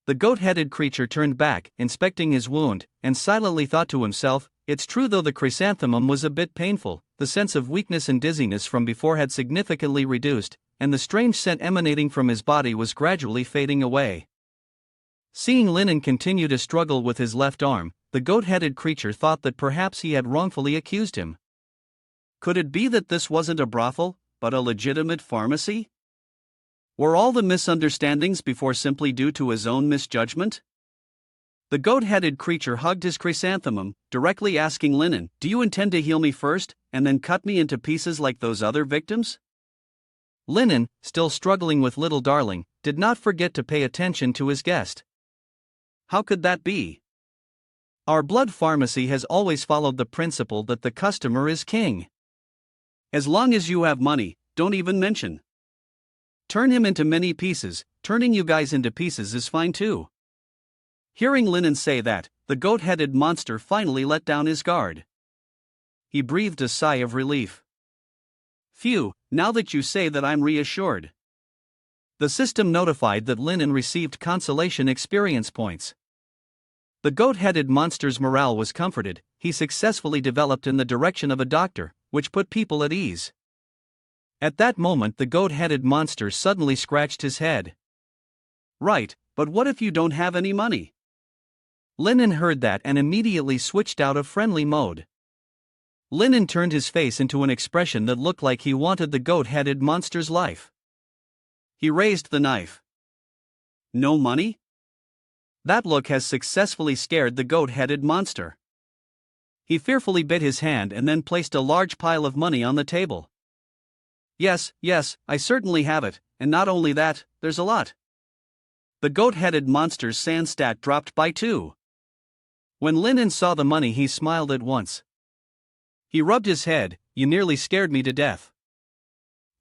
The goat-headed creature turned back, inspecting his wound, and silently thought to himself, "It's true, though the chrysanthemum was a bit painful, the sense of weakness and dizziness from before had significantly reduced, and the strange scent emanating from his body was gradually fading away." Seeing Linen continue to struggle with his left arm, the goat-headed creature thought that perhaps he had wrongfully accused him. Could it be that this wasn't a brothel, but a legitimate pharmacy? Were all the misunderstandings before simply due to his own misjudgment? The goat-headed creature hugged his chrysanthemum, directly asking Linen, "Do you intend to heal me first, and then cut me into pieces like those other victims?" Linen, still struggling with little darling, did not forget to pay attention to his guest. "How could that be? Our blood pharmacy has always followed the principle that the customer is king. As long as you have money, don't even mention. Turn him into many pieces, turning you guys into pieces is fine too." Hearing Linen say that, the goat-headed monster finally let down his guard. He breathed a sigh of relief. "Phew, now that you say that I'm reassured." The system notified that Linen received consolation experience points. The goat-headed monster's morale was comforted. He successfully developed in the direction of a doctor, which put people at ease. At that moment, the goat-headed monster suddenly scratched his head. Right, but what if you don't have any money? Linen heard that and immediately switched out of friendly mode. Linen turned his face into an expression that looked like he wanted the goat-headed monster's life. He raised the knife. No money? That look has successfully scared the goat-headed monster. He fearfully bit his hand and then placed a large pile of money on the table. Yes, I certainly have it, and not only that, there's a lot. The goat-headed monster's sand stat dropped by 2. When Linen saw the money, he smiled at once. He rubbed his head. You nearly scared me to death.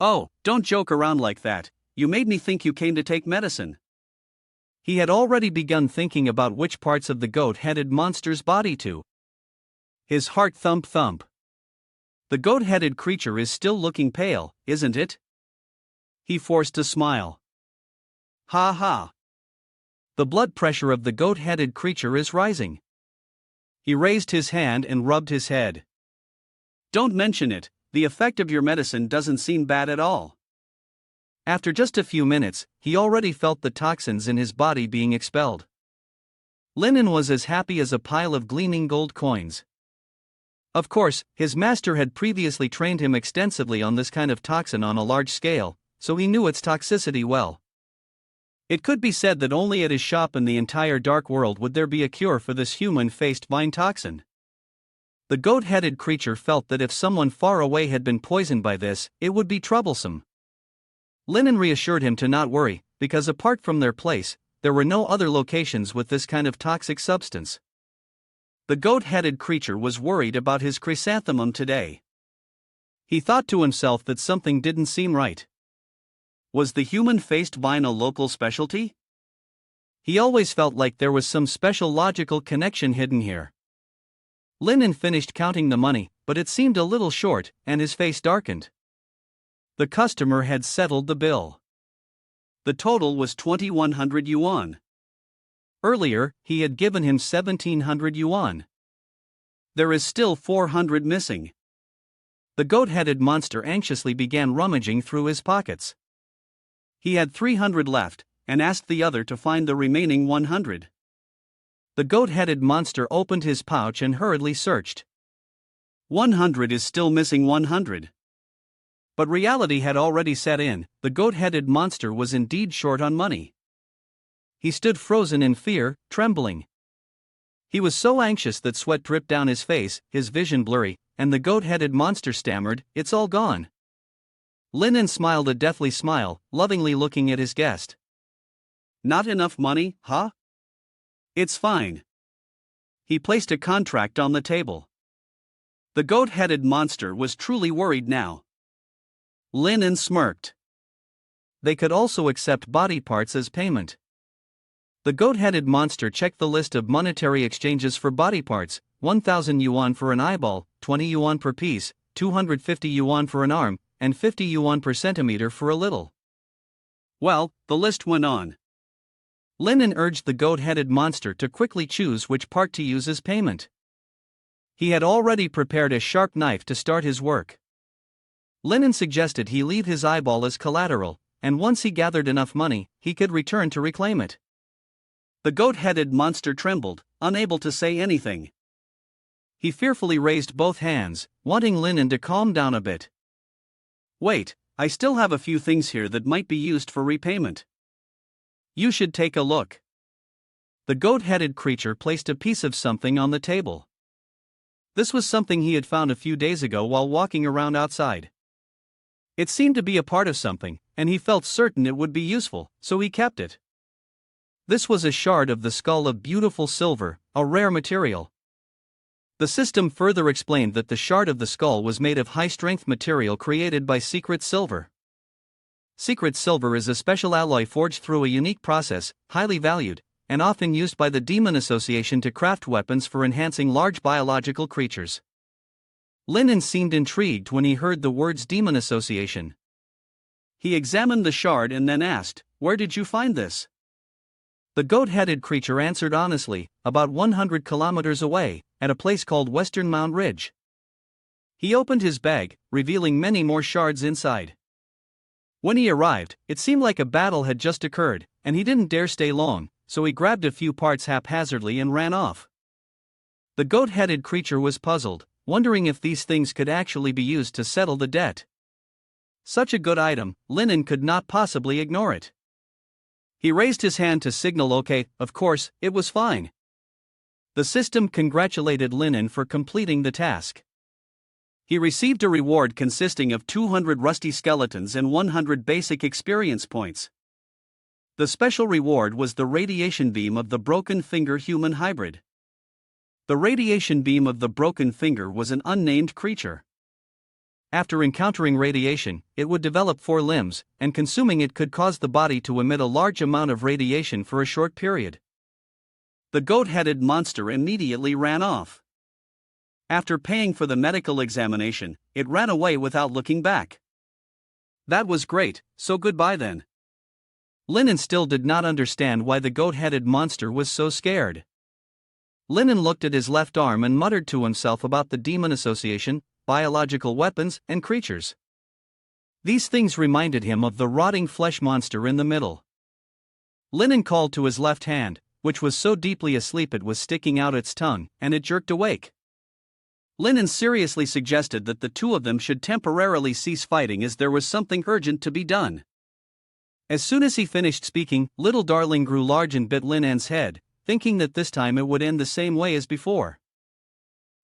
Oh, don't joke around like that. You made me think you came to take medicine. He had already begun thinking about which parts of the goat-headed monster's body to. His heart thump. The goat-headed creature is still looking pale, isn't it? He forced a smile. Ha ha. The blood pressure of the goat-headed creature is rising. He raised his hand and rubbed his head. Don't mention it, the effect of your medicine doesn't seem bad at all. After just a few minutes, he already felt the toxins in his body being expelled. Linen was as happy as a pile of gleaming gold coins. Of course, his master had previously trained him extensively on this kind of toxin on a large scale, so he knew its toxicity well. It could be said that only at his shop in the entire dark world would there be a cure for this human-faced vine toxin. The goat-headed creature felt that if someone far away had been poisoned by this, it would be troublesome. Linen reassured him to not worry, because apart from their place, there were no other locations with this kind of toxic substance. The goat-headed creature was worried about his chrysanthemum today. He thought to himself that something didn't seem right. Was the human-faced vine a local specialty? He always felt like there was some special logical connection hidden here. Linen finished counting the money, but it seemed a little short, and his face darkened. The customer had settled the bill. The total was 2,100 yuan. Earlier, he had given him 1,700 yuan. There is still 400 missing. The goat-headed monster anxiously began rummaging through his pockets. He had 300 left, and asked the other to find the remaining 100. The goat-headed monster opened his pouch and hurriedly searched. 100 is still missing 100. But reality had already set in. The goat-headed monster was indeed short on money. He stood frozen in fear, trembling. He was so anxious that sweat dripped down his face, his vision blurry, and the goat-headed monster stammered, "It's all gone." Linen smiled a deathly smile, lovingly looking at his guest. Not enough money, huh? It's fine. He placed a contract on the table. The goat-headed monster was truly worried now. Linen smirked. They could also accept body parts as payment. The goat-headed monster checked the list of monetary exchanges for body parts: 1,000 yuan for an eyeball, 20 yuan per piece, 250 yuan for an arm, and 50 yuan per centimeter for a little. Well, the list went on. Linen urged the goat-headed monster to quickly choose which part to use as payment. He had already prepared a sharp knife to start his work. Linen suggested he leave his eyeball as collateral, and once he gathered enough money, he could return to reclaim it. The goat-headed monster trembled, unable to say anything. He fearfully raised both hands, wanting Linen to calm down a bit. Wait, I still have a few things here that might be used for repayment. You should take a look. The goat-headed creature placed a piece of something on the table. This was something he had found a few days ago while walking around outside. It seemed to be a part of something, and he felt certain it would be useful, so he kept it. This was a shard of the skull of beautiful silver, a rare material. The system further explained that the shard of the skull was made of high-strength material created by secret silver. Secret silver is a special alloy forged through a unique process, highly valued, and often used by the Demon Association to craft weapons for enhancing large biological creatures. Linen seemed intrigued when he heard the words Demon Association. He examined the shard and then asked, "Where did you find this?" The goat-headed creature answered honestly, about 100 kilometers away, at a place called Western Mound Ridge. He opened his bag, revealing many more shards inside. When he arrived, it seemed like a battle had just occurred, and he didn't dare stay long, so he grabbed a few parts haphazardly and ran off. The goat-headed creature was puzzled, wondering if these things could actually be used to settle the debt. Such a good item, Linen could not possibly ignore it. He raised his hand to signal okay, of course, it was fine. The system congratulated Linen for completing the task. He received a reward consisting of 200 rusty skeletons and 100 basic experience points. The special reward was the radiation beam of the broken finger human hybrid. The radiation beam of the broken finger was an unnamed creature. After encountering radiation, it would develop 4 limbs, and consuming it could cause the body to emit a large amount of radiation for a short period. The goat-headed monster immediately ran off. After paying for the medical examination, it ran away without looking back. That was great, so goodbye then. Linen still did not understand why the goat-headed monster was so scared. Linen looked at his left arm and muttered to himself about the demon association, biological weapons, and creatures. These things reminded him of the rotting flesh monster in the middle. Linen called to his left hand, which was so deeply asleep it was sticking out its tongue, and it jerked awake. Linen seriously suggested that the two of them should temporarily cease fighting as there was something urgent to be done. As soon as he finished speaking, Little Darling grew large and bit Linen's head, thinking that this time it would end the same way as before.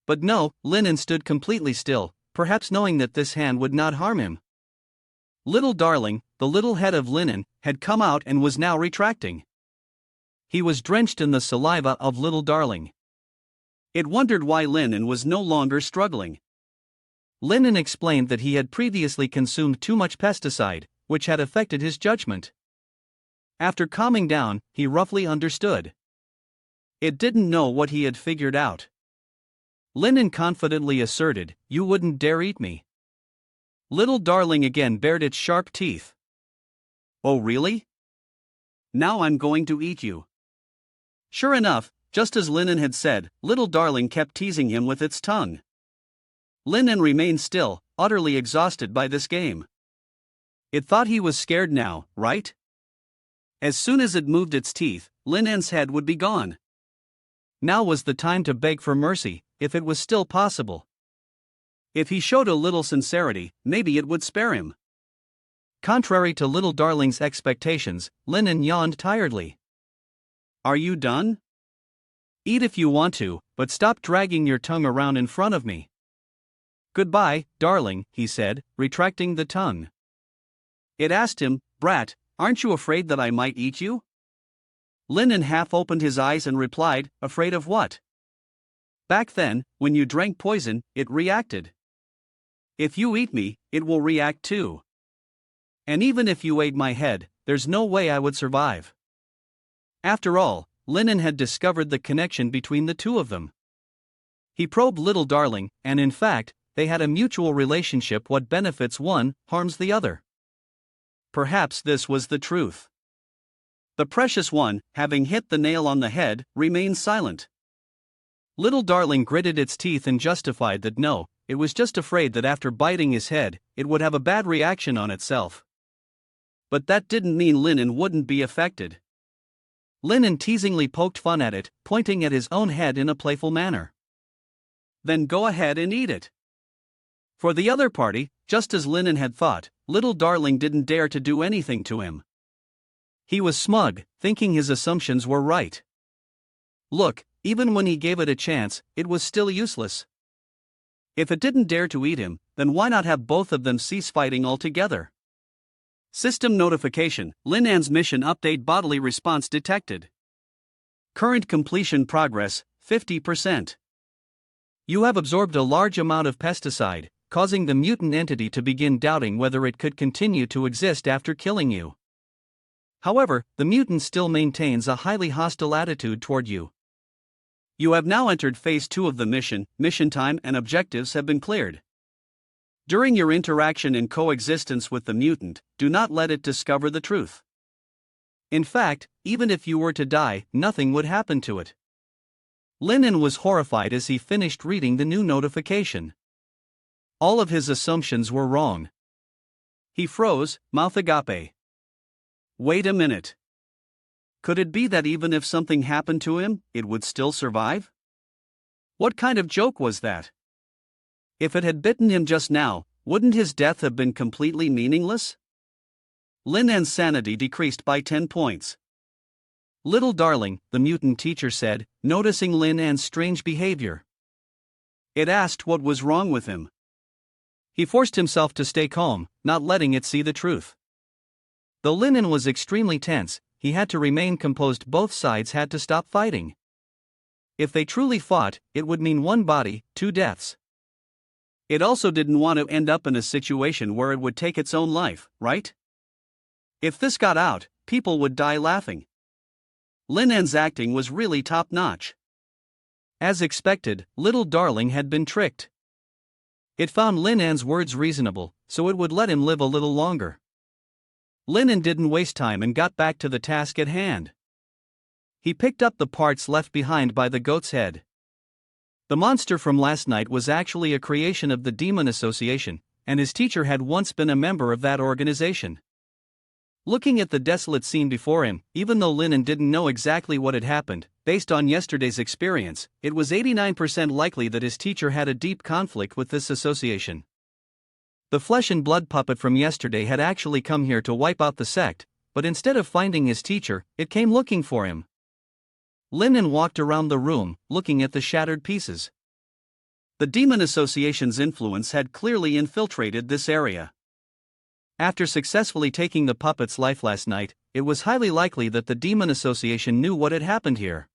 But no, Linen stood completely still, perhaps knowing that this hand would not harm him. Little Darling, the little head of Linen, had come out and was now retracting. He was drenched in the saliva of Little Darling. It wondered why Linen was no longer struggling. Linen explained that he had previously consumed too much pesticide, which had affected his judgment. After calming down, he roughly understood. It didn't know what he had figured out. Linen confidently asserted, "You wouldn't dare eat me." Little Darling again bared its sharp teeth. "Oh really? Now I'm going to eat you." Sure enough, just as Linen had said, Little Darling kept teasing him with its tongue. Linen remained still, utterly exhausted by this game. It thought he was scared now, right? As soon as it moved its teeth, Linen's head would be gone. Now was the time to beg for mercy, if it was still possible. If he showed a little sincerity, maybe it would spare him. Contrary to Little Darling's expectations, Linen yawned tiredly. "Are you done? Eat if you want to, but stop dragging your tongue around in front of me." "Goodbye, darling," he said, retracting the tongue. It asked him, "Brat, aren't you afraid that I might eat you?" Linen half opened his eyes and replied, "Afraid of what?" "Back then, when you drank poison, it reacted. If you eat me, it will react too. And even if you ate my head, there's no way I would survive." After all, Linen had discovered the connection between the two of them. He probed Little Darling, and in fact, they had a mutual relationship. What benefits one, harms the other. Perhaps this was the truth. The precious one, having hit the nail on the head, remained silent. Little Darling gritted its teeth and justified that no, it was just afraid that after biting his head, it would have a bad reaction on itself. But that didn't mean Linen wouldn't be affected. Linen teasingly poked fun at it, pointing at his own head in a playful manner. "Then go ahead and eat it." For the other party, just as Linen had thought, Little Darling didn't dare to do anything to him. He was smug, thinking his assumptions were right. Look, even when he gave it a chance, it was still useless. If it didn't dare to eat him, then why not have both of them cease fighting altogether? System notification, Linan's mission update bodily response detected. Current completion progress, 50%. You have absorbed a large amount of pesticide, causing the mutant entity to begin doubting whether it could continue to exist after killing you. However, the mutant still maintains a highly hostile attitude toward you. You have now entered Phase 2 of the mission. Mission time and objectives have been cleared. During your interaction and coexistence with the mutant, do not let it discover the truth. In fact, even if you were to die, nothing would happen to it. Linen was horrified as he finished reading the new notification. All of his assumptions were wrong. He froze, mouth agape. Wait a minute. Could it be that even if something happened to him, it would still survive? What kind of joke was that? If it had bitten him just now, wouldn't his death have been completely meaningless? Linan's sanity decreased by 10 points. Little darling, the mutant teacher said, noticing Linan's strange behavior. It asked what was wrong with him. He forced himself to stay calm, not letting it see the truth. Though Linan was extremely tense, he had to remain composed. Both sides had to stop fighting. If they truly fought, it would mean one body, two deaths. It also didn't want to end up in a situation where it would take its own life, right? If this got out, people would die laughing. Linan's acting was really top-notch. As expected, little darling had been tricked. It found Linan's words reasonable, so it would let him live a little longer. Linan didn't waste time and got back to the task at hand. He picked up the parts left behind by the goat's head. The monster from last night was actually a creation of the Demon Association, and his teacher had once been a member of that organization. Looking at the desolate scene before him, even though Linan didn't know exactly what had happened, based on yesterday's experience, it was 89% likely that his teacher had a deep conflict with this association. The flesh and blood puppet from yesterday had actually come here to wipe out the sect, but instead of finding his teacher, it came looking for him. Linan walked around the room, looking at the shattered pieces. The Demon Association's influence had clearly infiltrated this area. After successfully taking the puppet's life last night, it was highly likely that the Demon Association knew what had happened here.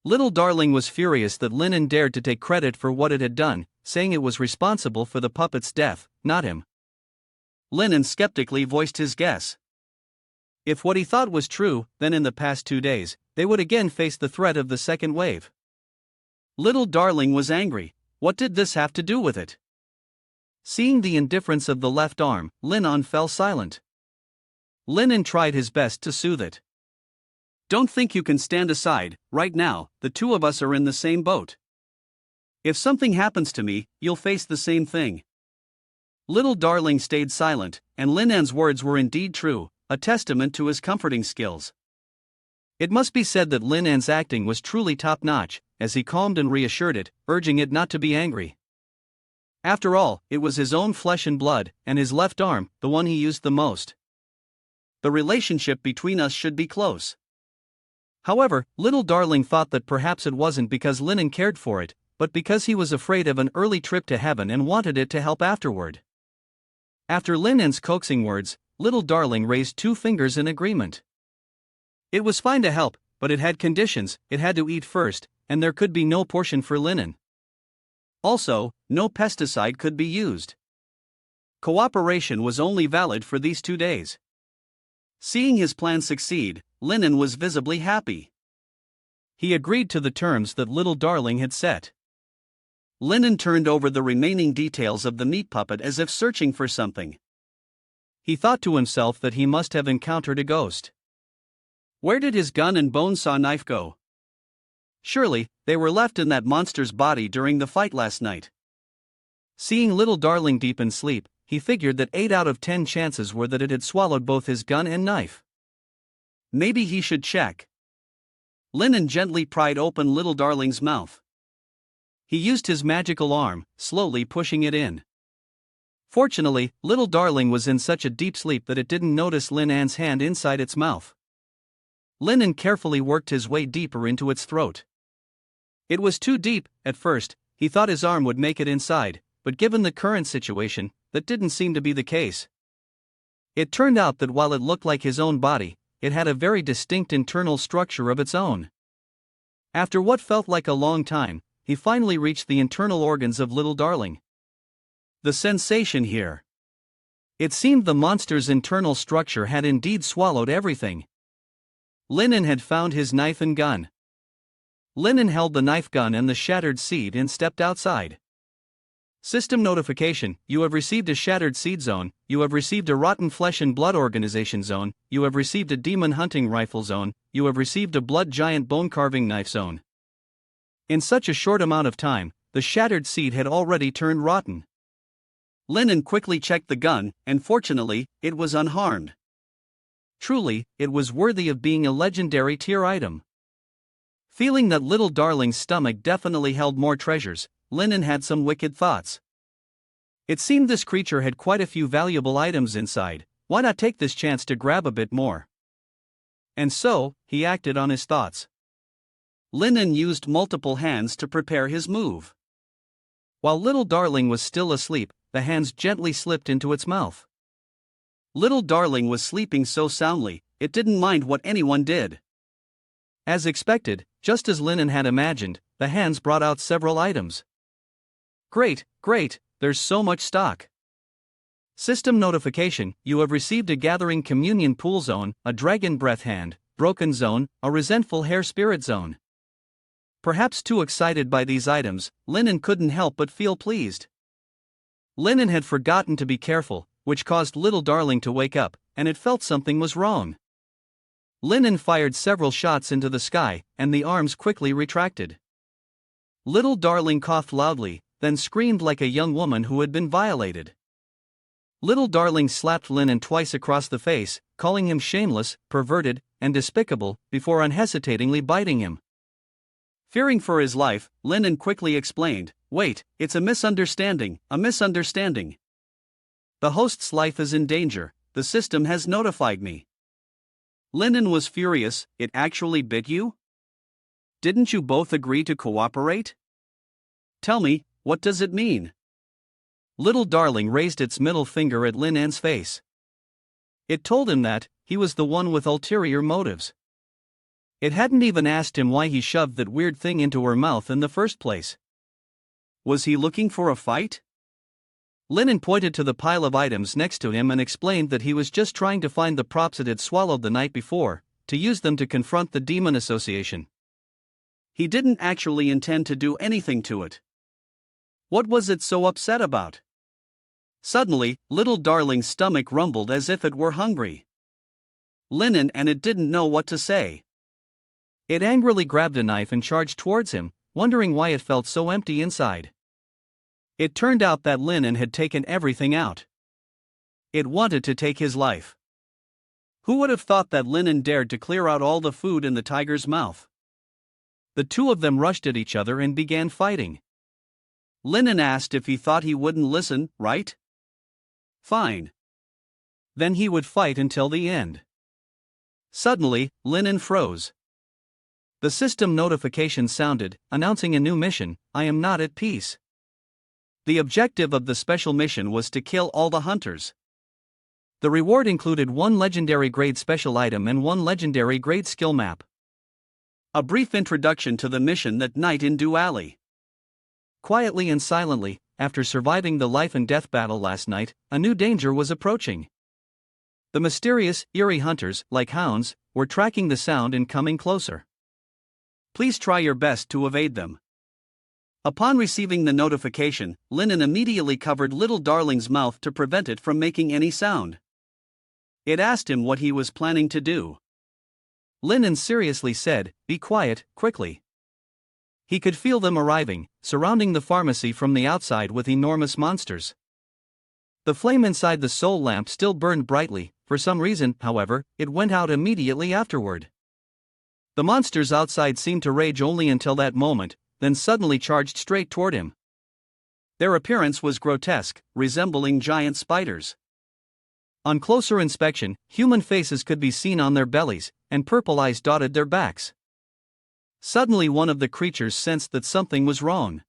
Little darling was furious that Linan dared to take credit for what it had done, saying it was responsible for the puppet's death, not him. Linan skeptically voiced his guess. If what he thought was true, then in the past 2 days, they would again face the threat of the second wave. Little darling was angry. What did this have to do with it? Seeing the indifference of the left arm, Linan fell silent. Linan tried his best to soothe it. Don't think you can stand aside. Right now, the two of us are in the same boat. If something happens to me, you'll face the same thing. Little darling stayed silent, and Linan's words were indeed true, a testament to his comforting skills. It must be said that Linan's acting was truly top-notch, as he calmed and reassured it, urging it not to be angry. After all, it was his own flesh and blood, and his left arm, the one he used the most. The relationship between us should be close. However, little darling thought that perhaps it wasn't because Linan cared for it, but because he was afraid of an early trip to heaven and wanted it to help afterward. After Linan's coaxing words, little darling raised 2 fingers in agreement. It was fine to help, but it had conditions. It had to eat first, and there could be no portion for Linan. Also, no pesticide could be used. Cooperation was only valid for these 2 days. Seeing his plan succeed, Linan was visibly happy. He agreed to the terms that little darling had set. Linan turned over the remaining details of the meat puppet as if searching for something. He thought to himself that he must have encountered a ghost. Where did his gun and bone saw knife go? Surely, they were left in that monster's body during the fight last night. Seeing little darling deep in sleep, he figured that 8 out of 10 chances were that it had swallowed both his gun and knife. Maybe he should check. Linan gently pried open little darling's mouth. He used his magical arm, slowly pushing it in. Fortunately, little darling was in such a deep sleep that it didn't notice Linan's hand inside its mouth. Linan carefully worked his way deeper into its throat. It was too deep. At first, he thought his arm would make it inside, but given the current situation, that didn't seem to be the case. It turned out that while it looked like his own body, it had a very distinct internal structure of its own. After what felt like a long time, he finally reached the internal organs of little darling. The sensation here. It seemed the monster's internal structure had indeed swallowed everything. Linan had found his knife and gun. Linan held the knife gun and the shattered seed and stepped outside. System notification: you have received a shattered seed zone, you have received a rotten flesh and blood organization zone, you have received a demon hunting rifle zone, you have received a blood giant bone carving knife zone. In such a short amount of time, the shattered seed had already turned rotten. Linen quickly checked the gun, and fortunately, it was unharmed. Truly, it was worthy of being a legendary tier item. Feeling that little darling's stomach definitely held more treasures, Linen had some wicked thoughts. It seemed this creature had quite a few valuable items inside. Why not take this chance to grab a bit more? And so, he acted on his thoughts. Linen used multiple hands to prepare his move. While little darling was still asleep, the hands gently slipped into its mouth. Little darling was sleeping so soundly, it didn't mind what anyone did. As expected, just as Linen had imagined, the hands brought out several items. Great, there's so much stock. System notification: you have received a gathering communion pool zone, a dragon breath hand, broken zone, a resentful hair spirit zone. Perhaps too excited by these items, Linen couldn't help but feel pleased. Linen had forgotten to be careful, which caused little darling to wake up, and it felt something was wrong. Linen fired several shots into the sky, and the arms quickly retracted. Little darling coughed loudly, then screamed like a young woman who had been violated. Little darling slapped Linen twice across the face, calling him shameless, perverted, and despicable, before unhesitatingly biting him. Fearing for his life, Linen quickly explained, "Wait, it's a misunderstanding. The host's life is in danger, the system has notified me." Linen was furious. "It actually bit you? Didn't you both agree to cooperate? Tell me, what does it mean?" Little darling raised its middle finger at Linen's face. It told him that he was the one with ulterior motives. It hadn't even asked him why he shoved that weird thing into her mouth in the first place. Was he looking for a fight? Linen pointed to the pile of items next to him and explained that he was just trying to find the props it had swallowed the night before, to use them to confront the demon association. He didn't actually intend to do anything to it. What was it so upset about? Suddenly, little darling's stomach rumbled as if it were hungry. Linen and it didn't know what to say. It angrily grabbed a knife and charged towards him, wondering why it felt so empty inside. It turned out that Linen had taken everything out. It wanted to take his life. Who would have thought that Linen dared to clear out all the food in the tiger's mouth? The two of them rushed at each other and began fighting. Linen asked if he thought he wouldn't listen, right? Fine. Then he would fight until the end. Suddenly, Linen froze. The system notification sounded, announcing a new mission: "I am not at peace." The objective of the special mission was to kill all the hunters. The reward included 1 legendary grade special item and 1 legendary grade skill map. A brief introduction to the mission that night in Dew Alley. Quietly and silently, after surviving the life and death battle last night, a new danger was approaching. The mysterious, eerie hunters, like hounds, were tracking the sound and coming closer. Please try your best to evade them. Upon receiving the notification, Linen immediately covered little darling's mouth to prevent it from making any sound. It asked him what he was planning to do. Linen seriously said, "Be quiet, quickly." He could feel them arriving, surrounding the pharmacy from the outside with enormous monsters. The flame inside the soul lamp still burned brightly. For some reason, however, it went out immediately afterward. The monsters outside seemed to rage only until that moment, then suddenly charged straight toward him. Their appearance was grotesque, resembling giant spiders. On closer inspection, human faces could be seen on their bellies, and purple eyes dotted their backs. Suddenly one of the creatures sensed that something was wrong.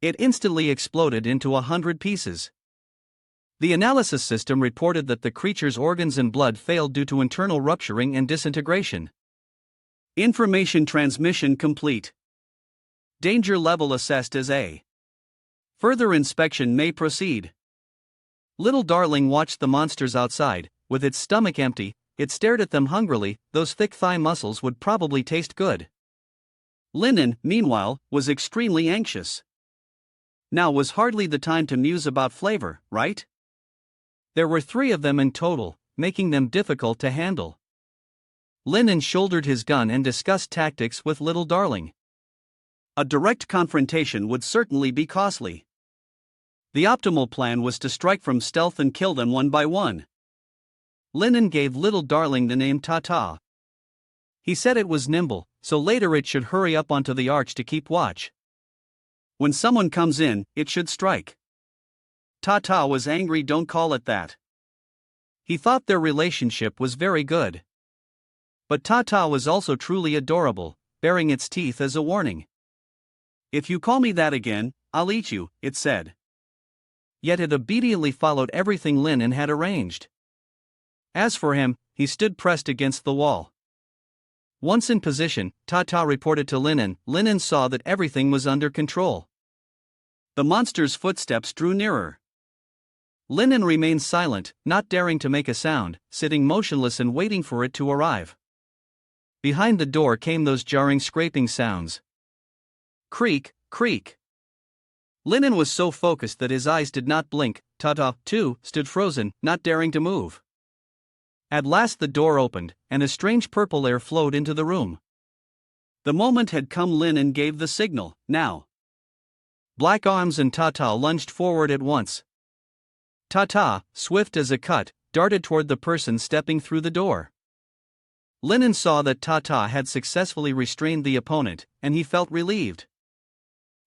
It instantly exploded into 100 pieces. The analysis system reported that the creature's organs and blood failed due to internal rupturing and disintegration. Information transmission complete. Danger level assessed as A. Further inspection may proceed. Little darling watched the monsters outside. With its stomach empty, it stared at them hungrily. Those thick thigh muscles would probably taste good. Linen, meanwhile, was extremely anxious. Now was hardly the time to muse about flavor, right? There were 3 of them in total, making them difficult to handle. Linen shouldered his gun and discussed tactics with little darling. A direct confrontation would certainly be costly. The optimal plan was to strike from stealth and kill them one by one. Linen gave little darling the name Tata. He said it was nimble, so later it should hurry up onto the arch to keep watch. When someone comes in, it should strike. Tata was angry. Don't call it that. He thought their relationship was very good. But Tata was also truly adorable, baring its teeth as a warning. If you call me that again, I'll eat you, it said. Yet it obediently followed everything Linen had arranged. As for him, he stood pressed against the wall. Once in position, Tata reported to Linen. Linen saw that everything was under control. The monster's footsteps drew nearer. Linen remained silent, not daring to make a sound, sitting motionless and waiting for it to arrive. Behind the door came those jarring scraping sounds. Creak, creak. Linen was so focused that his eyes did not blink. Tata, too, stood frozen, not daring to move. At last the door opened, and a strange purple air flowed into the room. The moment had come. Linen gave the signal, now. Black arms and Tata lunged forward at once. Tata, swift as a cut, darted toward the person stepping through the door. Linen saw that Tata had successfully restrained the opponent, and he felt relieved.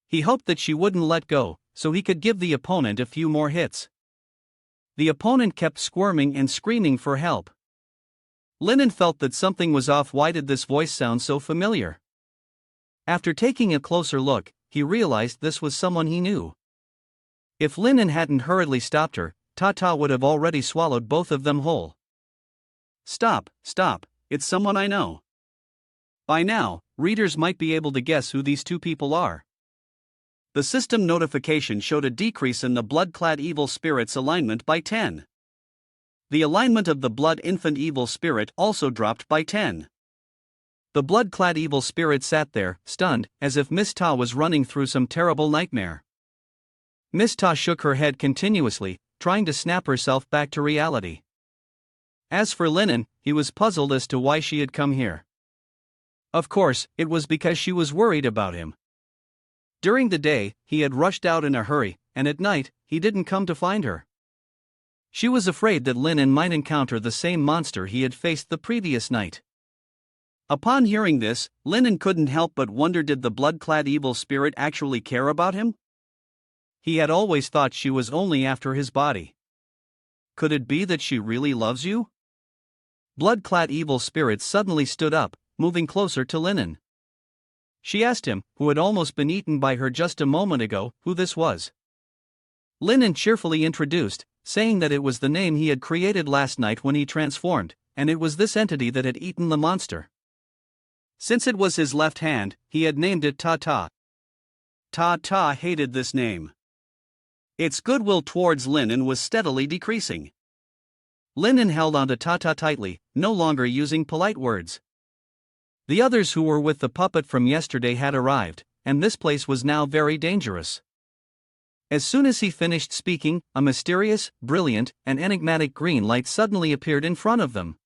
He hoped that she wouldn't let go, so he could give the opponent a few more hits. The opponent kept squirming and screaming for help. Linen felt that something was off. Why did this voice sound so familiar? After taking a closer look, he realized this was someone he knew. If Linen hadn't hurriedly stopped her, Tata would have already swallowed both of them whole. Stop, stop, it's someone I know. By now, readers might be able to guess who these 2 people are. The system notification showed a decrease in the blood-clad evil spirit's alignment by 10. The alignment of the blood infant evil spirit also dropped by 10. The blood-clad evil spirit sat there, stunned, as if Miss Ta was running through some terrible nightmare. Miss Ta shook her head continuously, trying to snap herself back to reality. As for Linen, he was puzzled as to why she had come here. Of course, it was because she was worried about him. During the day, he had rushed out in a hurry, and at night, he didn't come to find her. She was afraid that Linen might encounter the same monster he had faced the previous night. Upon hearing this, Linen couldn't help but wonder, did the blood-clad evil spirit actually care about him? He had always thought she was only after his body. Could it be that she really loves you? Blood-clad evil spirit suddenly stood up, moving closer to Linen. She asked him, who had almost been eaten by her just a moment ago, who this was. Linen cheerfully introduced, saying that it was the name he had created last night when he transformed, and it was this entity that had eaten the monster. Since it was his left hand, he had named it Tata. Tata hated this name. Its goodwill towards Linen was steadily decreasing. Linen held onto Tata tightly, no longer using polite words. The others who were with the puppet from yesterday had arrived, and this place was now very dangerous. As soon as he finished speaking, a mysterious, brilliant, and enigmatic green light suddenly appeared in front of them.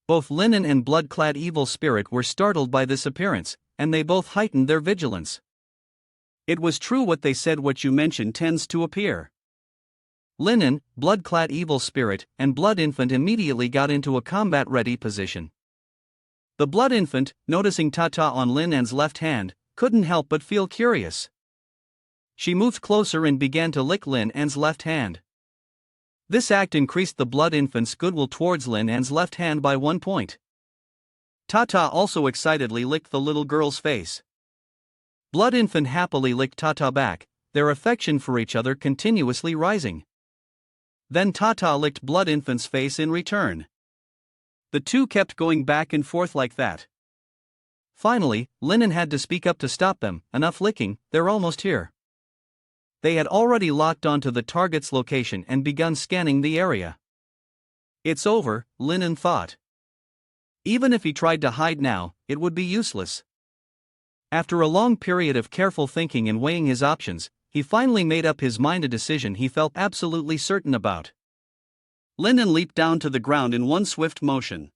Both Linen and blood-clad evil spirit were startled by this appearance, and they both heightened their vigilance. It was true what they said. What you mentioned tends to appear. Linen, blood-clad evil spirit, and blood infant immediately got into a combat-ready position. The blood infant, noticing Tata on Linen's left hand, couldn't help but feel curious. She moved closer and began to lick Linen's left hand. This act increased the blood infant's goodwill towards Linen's left hand by 1 point. Tata also excitedly licked the little girl's face. Blood infant happily licked Tata back, their affection for each other continuously rising. Then Tata licked blood infant's face in return. The two kept going back and forth like that. Finally, Linen had to speak up to stop them. Enough licking, they're almost here. They had already locked onto the target's location and begun scanning the area. It's over, Linen thought. Even if he tried to hide now, it would be useless. After a long period of careful thinking and weighing his options, he finally made up his mind, a decision he felt absolutely certain about. Linen leaped down to the ground in one swift motion.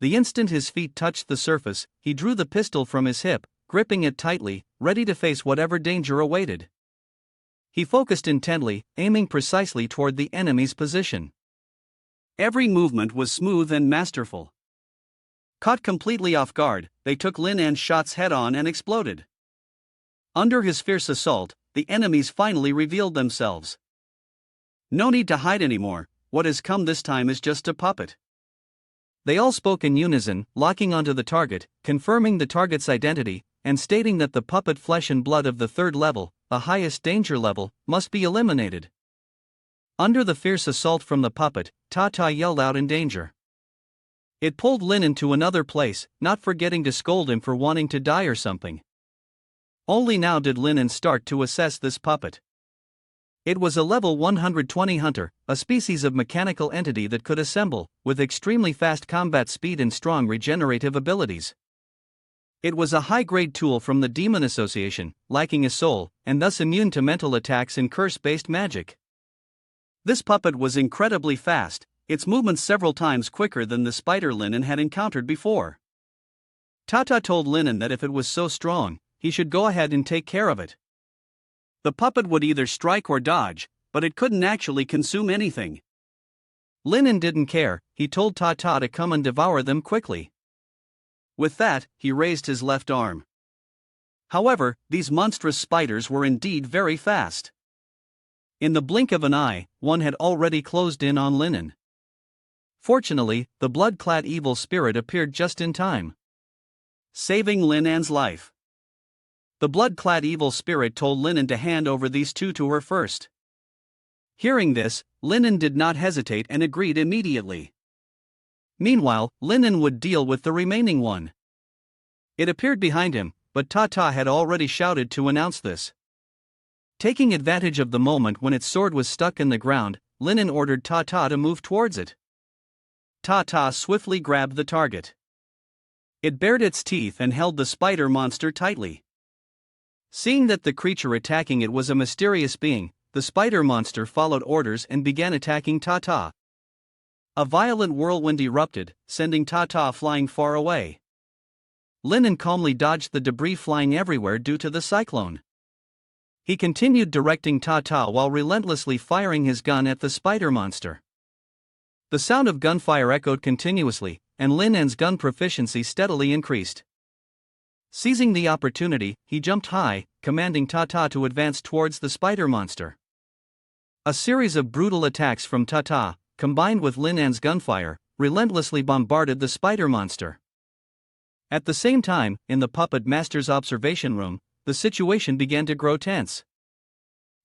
The instant his feet touched the surface, he drew the pistol from his hip, gripping it tightly, ready to face whatever danger awaited. He focused intently, aiming precisely toward the enemy's position. Every movement was smooth and masterful. Caught completely off guard, they took Linan's shots head-on and exploded. Under his fierce assault, the enemies finally revealed themselves. No need to hide anymore, what has come this time is just a puppet. They all spoke in unison, locking onto the target, confirming the target's identity, and stating that the puppet flesh and blood of the third level, the highest danger level, must be eliminated. Under the fierce assault from the puppet, Tata yelled out in danger. It pulled Linen to another place, not forgetting to scold him for wanting to die or something. Only now did Linen start to assess this puppet. It was a level 120 hunter, a species of mechanical entity that could assemble, with extremely fast combat speed and strong regenerative abilities. It was a high-grade tool from the Demon Association, lacking a soul, and thus immune to mental attacks and curse-based magic. This puppet was incredibly fast, its movements several times quicker than the spider Linen had encountered before. Tata told Linen that if it was so strong, he should go ahead and take care of it. The puppet would either strike or dodge, but it couldn't actually consume anything. Linen didn't care, he told Tata to come and devour them quickly. With that, he raised his left arm. However, these monstrous spiders were indeed very fast. In the blink of an eye, one had already closed in on Linen. Fortunately, the blood-clad evil spirit appeared just in time, saving Linan's life. The blood-clad evil spirit told Linen to hand over these two to her first. Hearing this, Linen did not hesitate and agreed immediately. Meanwhile, Linen would deal with the remaining one. It appeared behind him, but Tata had already shouted to announce this. Taking advantage of the moment when its sword was stuck in the ground, Linen ordered Tata to move towards it. Tata swiftly grabbed the target. It bared its teeth and held the spider monster tightly. Seeing that the creature attacking it was a mysterious being, the spider monster followed orders and began attacking Tata. A violent whirlwind erupted, sending Tata flying far away. Linen calmly dodged the debris flying everywhere due to the cyclone. He continued directing Tata while relentlessly firing his gun at the spider monster. The sound of gunfire echoed continuously, and Linan's gun proficiency steadily increased. Seizing the opportunity, he jumped high, commanding Tata to advance towards the spider monster. A series of brutal attacks from Tata, combined with Linan's gunfire, relentlessly bombarded the spider monster. At the same time, in the puppet master's observation room, the situation began to grow tense.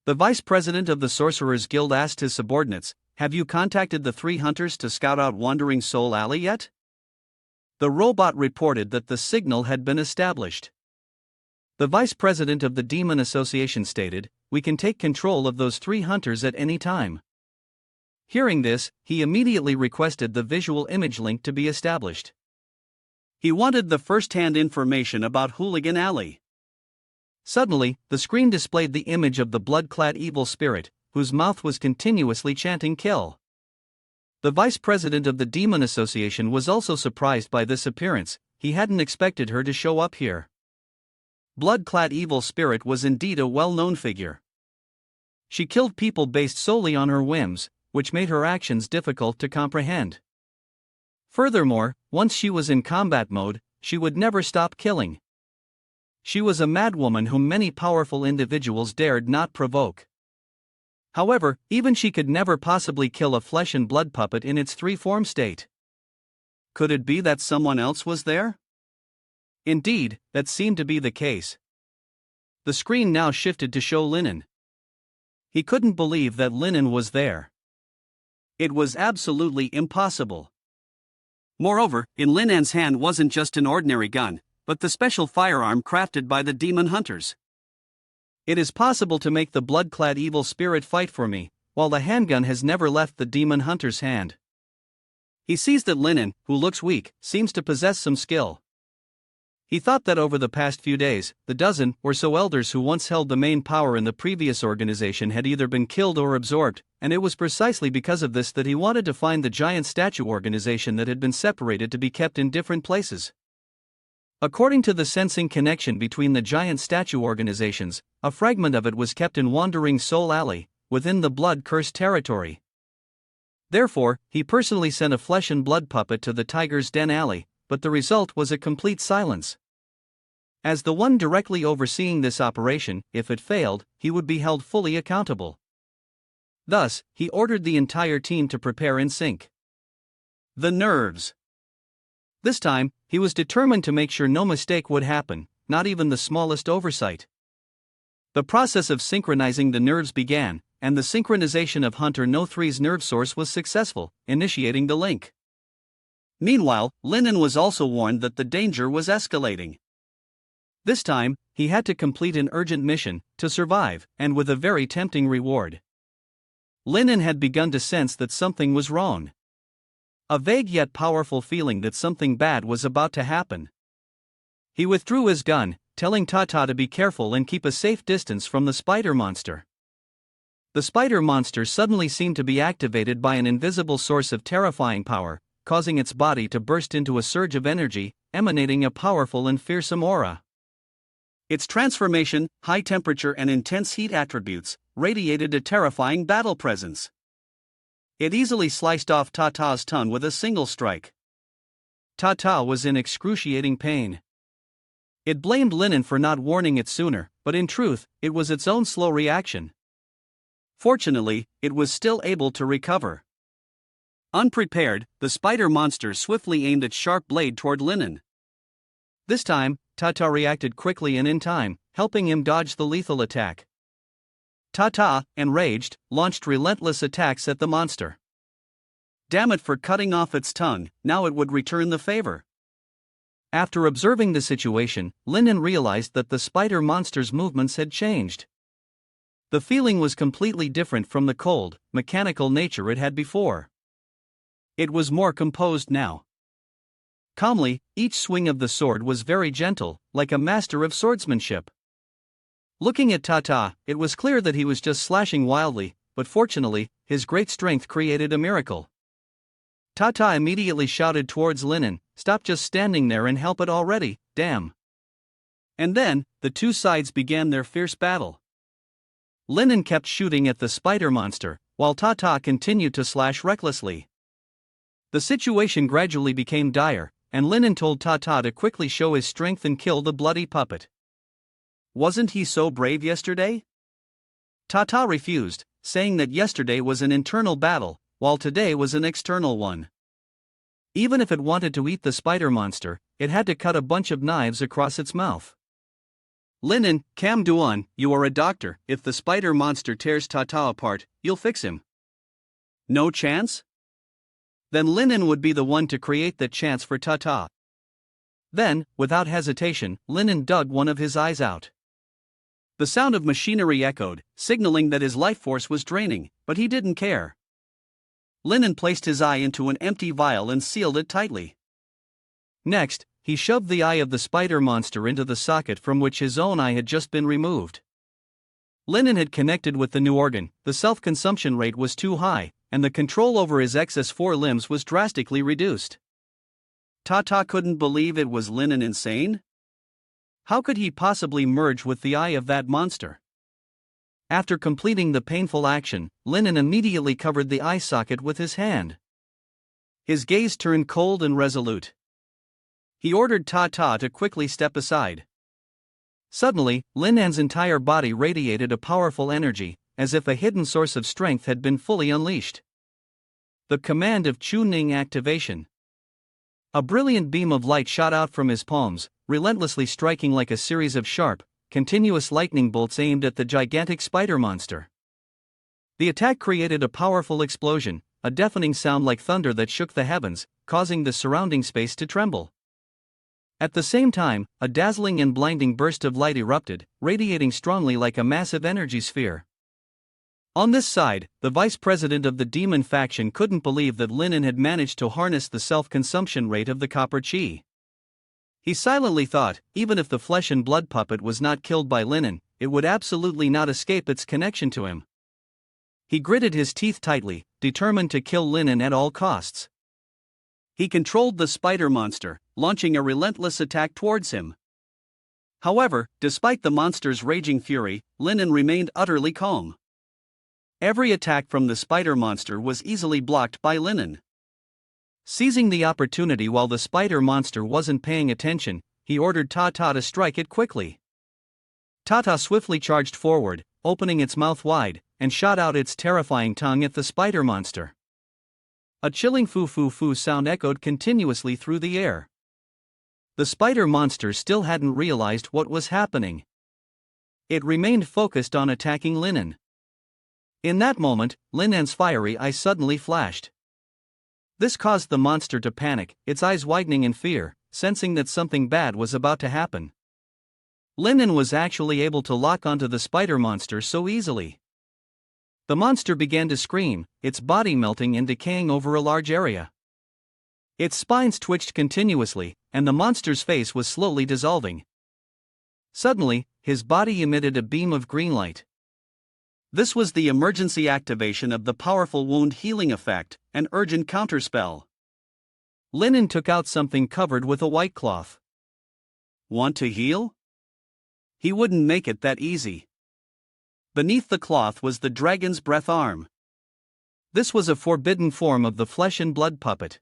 The vice president of the Sorcerers Guild asked his subordinates, "Have you contacted the 3 hunters to scout out Wandering Soul Alley yet?" The robot reported that the signal had been established. The vice president of the Demon Association stated, "We can take control of those 3 hunters at any time." Hearing this, he immediately requested the visual image link to be established. He wanted the first-hand information about Hooligan Alley. Suddenly, the screen displayed the image of the blood-clad evil spirit, whose mouth was continuously chanting "kill." The vice president of the Demon Association was also surprised by this appearance, he hadn't expected her to show up here. Blood-clad evil spirit was indeed a well-known figure. She killed people based solely on her whims, which made her actions difficult to comprehend. Furthermore, once she was in combat mode, she would never stop killing. She was a madwoman whom many powerful individuals dared not provoke. However, even she could never possibly kill a flesh and blood puppet in its 3-form state. Could it be that someone else was there? Indeed, that seemed to be the case. The screen now shifted to show Linen. He couldn't believe that Linen was there. It was absolutely impossible. Moreover, in Linan's hand wasn't just an ordinary gun, but the special firearm crafted by the demon hunters. "It is possible to make the blood-clad evil spirit fight for me, while the handgun has never left the demon hunter's hand." He sees that Linen, who looks weak, seems to possess some skill. He thought that over the past few days, the dozen or so elders who once held the main power in the previous organization had either been killed or absorbed, and it was precisely because of this that he wanted to find the giant statue organization that had been separated to be kept in different places. According to the sensing connection between the giant statue organizations, a fragment of it was kept in Wandering Soul Alley, within the blood-cursed territory. Therefore, he personally sent a flesh and blood puppet to the Tiger's Den Alley, but the result was a complete silence. As the one directly overseeing this operation, if it failed, he would be held fully accountable. Thus, he ordered the entire team to prepare in sync. The nerves. This time, he was determined to make sure no mistake would happen, not even the smallest oversight. The process of synchronizing the nerves began, and the synchronization of Hunter No 3's nerve source was successful, initiating the link. Meanwhile, Linen was also warned that the danger was escalating. This time, he had to complete an urgent mission to survive, and with a very tempting reward. Linen had begun to sense that something was wrong. A vague yet powerful feeling that something bad was about to happen. He withdrew his gun, telling Tata to be careful and keep a safe distance from the spider monster. The spider monster suddenly seemed to be activated by an invisible source of terrifying power, causing its body to burst into a surge of energy, emanating a powerful and fearsome aura. Its transformation, high temperature and intense heat attributes, radiated a terrifying battle presence. It easily sliced off Tata's tongue with a single strike. Tata was in excruciating pain. It blamed Linen for not warning it sooner, but in truth, it was its own slow reaction. Fortunately, it was still able to recover. Unprepared, the spider monster swiftly aimed its sharp blade toward Linen. This time, Tata reacted quickly and in time, helping him dodge the lethal attack. Tata, enraged, launched relentless attacks at the monster. Damn it for cutting off its tongue, now it would return the favor. After observing the situation, Linen realized that the spider monster's movements had changed. The feeling was completely different from the cold, mechanical nature it had before. It was more composed now. Calmly, each swing of the sword was very gentle, like a master of swordsmanship. Looking at Tata, it was clear that he was just slashing wildly, but fortunately, his great strength created a miracle. Tata immediately shouted towards Linen, "Stop just standing there and help it already, damn." And then, the two sides began their fierce battle. Linen kept shooting at the spider monster, while Tata continued to slash recklessly. The situation gradually became dire, and Linen told Tata to quickly show his strength and kill the bloody puppet. Wasn't he so brave yesterday? Tata refused, saying that yesterday was an internal battle, while today was an external one. Even if it wanted to eat the spider monster, it had to cut a bunch of knives across its mouth. Linen, calm down, you are a doctor. If the spider monster tears Tata apart, you'll fix him. No chance? Then Linen would be the one to create that chance for Tata. Then, without hesitation, Linen dug one of his eyes out. The sound of machinery echoed, signaling that his life force was draining, but he didn't care. Linen placed his eye into an empty vial and sealed it tightly. Next, he shoved the eye of the spider monster into the socket from which his own eye had just been removed. Linen had connected with the new organ, the self-consumption rate was too high, and the control over his excess 4 limbs was drastically reduced. Tata couldn't believe it was Linen insane? How could he possibly merge with the eye of that monster? After completing the painful action, Linen immediately covered the eye socket with his hand. His gaze turned cold and resolute. He ordered Tata to quickly step aside. Suddenly, Linen's entire body radiated a powerful energy, as if a hidden source of strength had been fully unleashed. The command of Chuning activation. A brilliant beam of light shot out from his palms, relentlessly striking like a series of sharp, continuous lightning bolts aimed at the gigantic spider monster. The attack created a powerful explosion, a deafening sound like thunder that shook the heavens, causing the surrounding space to tremble. At the same time, a dazzling and blinding burst of light erupted, radiating strongly like a massive energy sphere. On this side, the vice president of the demon faction couldn't believe that Linen had managed to harness the self-consumption rate of the copper chi. He silently thought, even if the flesh and blood puppet was not killed by Linen, it would absolutely not escape its connection to him. He gritted his teeth tightly, determined to kill Linen at all costs. He controlled the spider monster, launching a relentless attack towards him. However, despite the monster's raging fury, Linen remained utterly calm. Every attack from the spider monster was easily blocked by Linen. Seizing the opportunity while the spider monster wasn't paying attention, he ordered Tata to strike it quickly. Tata swiftly charged forward, opening its mouth wide, and shot out its terrifying tongue at the spider monster. A chilling foo-foo-foo sound echoed continuously through the air. The spider monster still hadn't realized what was happening. It remained focused on attacking Linen. In that moment, Linen's fiery eye suddenly flashed. This caused the monster to panic, its eyes widening in fear, sensing that something bad was about to happen. Linen was actually able to lock onto the spider monster so easily. The monster began to scream, its body melting and decaying over a large area. Its spines twitched continuously, and the monster's face was slowly dissolving. Suddenly, his body emitted a beam of green light. This was the emergency activation of the powerful wound healing effect, an urgent counterspell. Linen took out something covered with a white cloth. Want to heal? He wouldn't make it that easy. Beneath the cloth was the dragon's breath arm. This was a forbidden form of the flesh and blood puppet.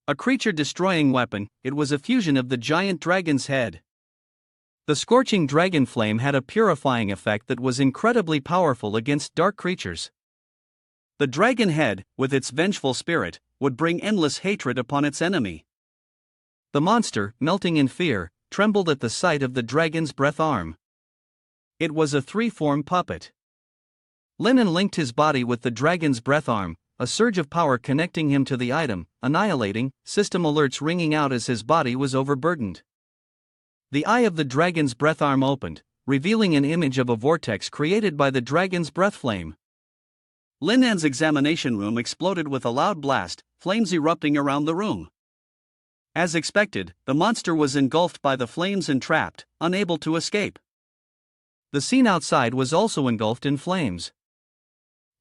A creature-destroying weapon, it was a fusion of the giant dragon's head. The scorching dragon flame had a purifying effect that was incredibly powerful against dark creatures. The dragon head, with its vengeful spirit, would bring endless hatred upon its enemy. The monster, melting in fear, trembled at the sight of the dragon's breath arm. It was a three-form puppet. Linen linked his body with the dragon's breath arm, a surge of power connecting him to the item, annihilating, system alerts ringing out as his body was overburdened. The eye of the dragon's breath arm opened, revealing an image of a vortex created by the dragon's breath flame. Linen's examination room exploded with a loud blast, flames erupting around the room. As expected, the monster was engulfed by the flames and trapped, unable to escape. The scene outside was also engulfed in flames.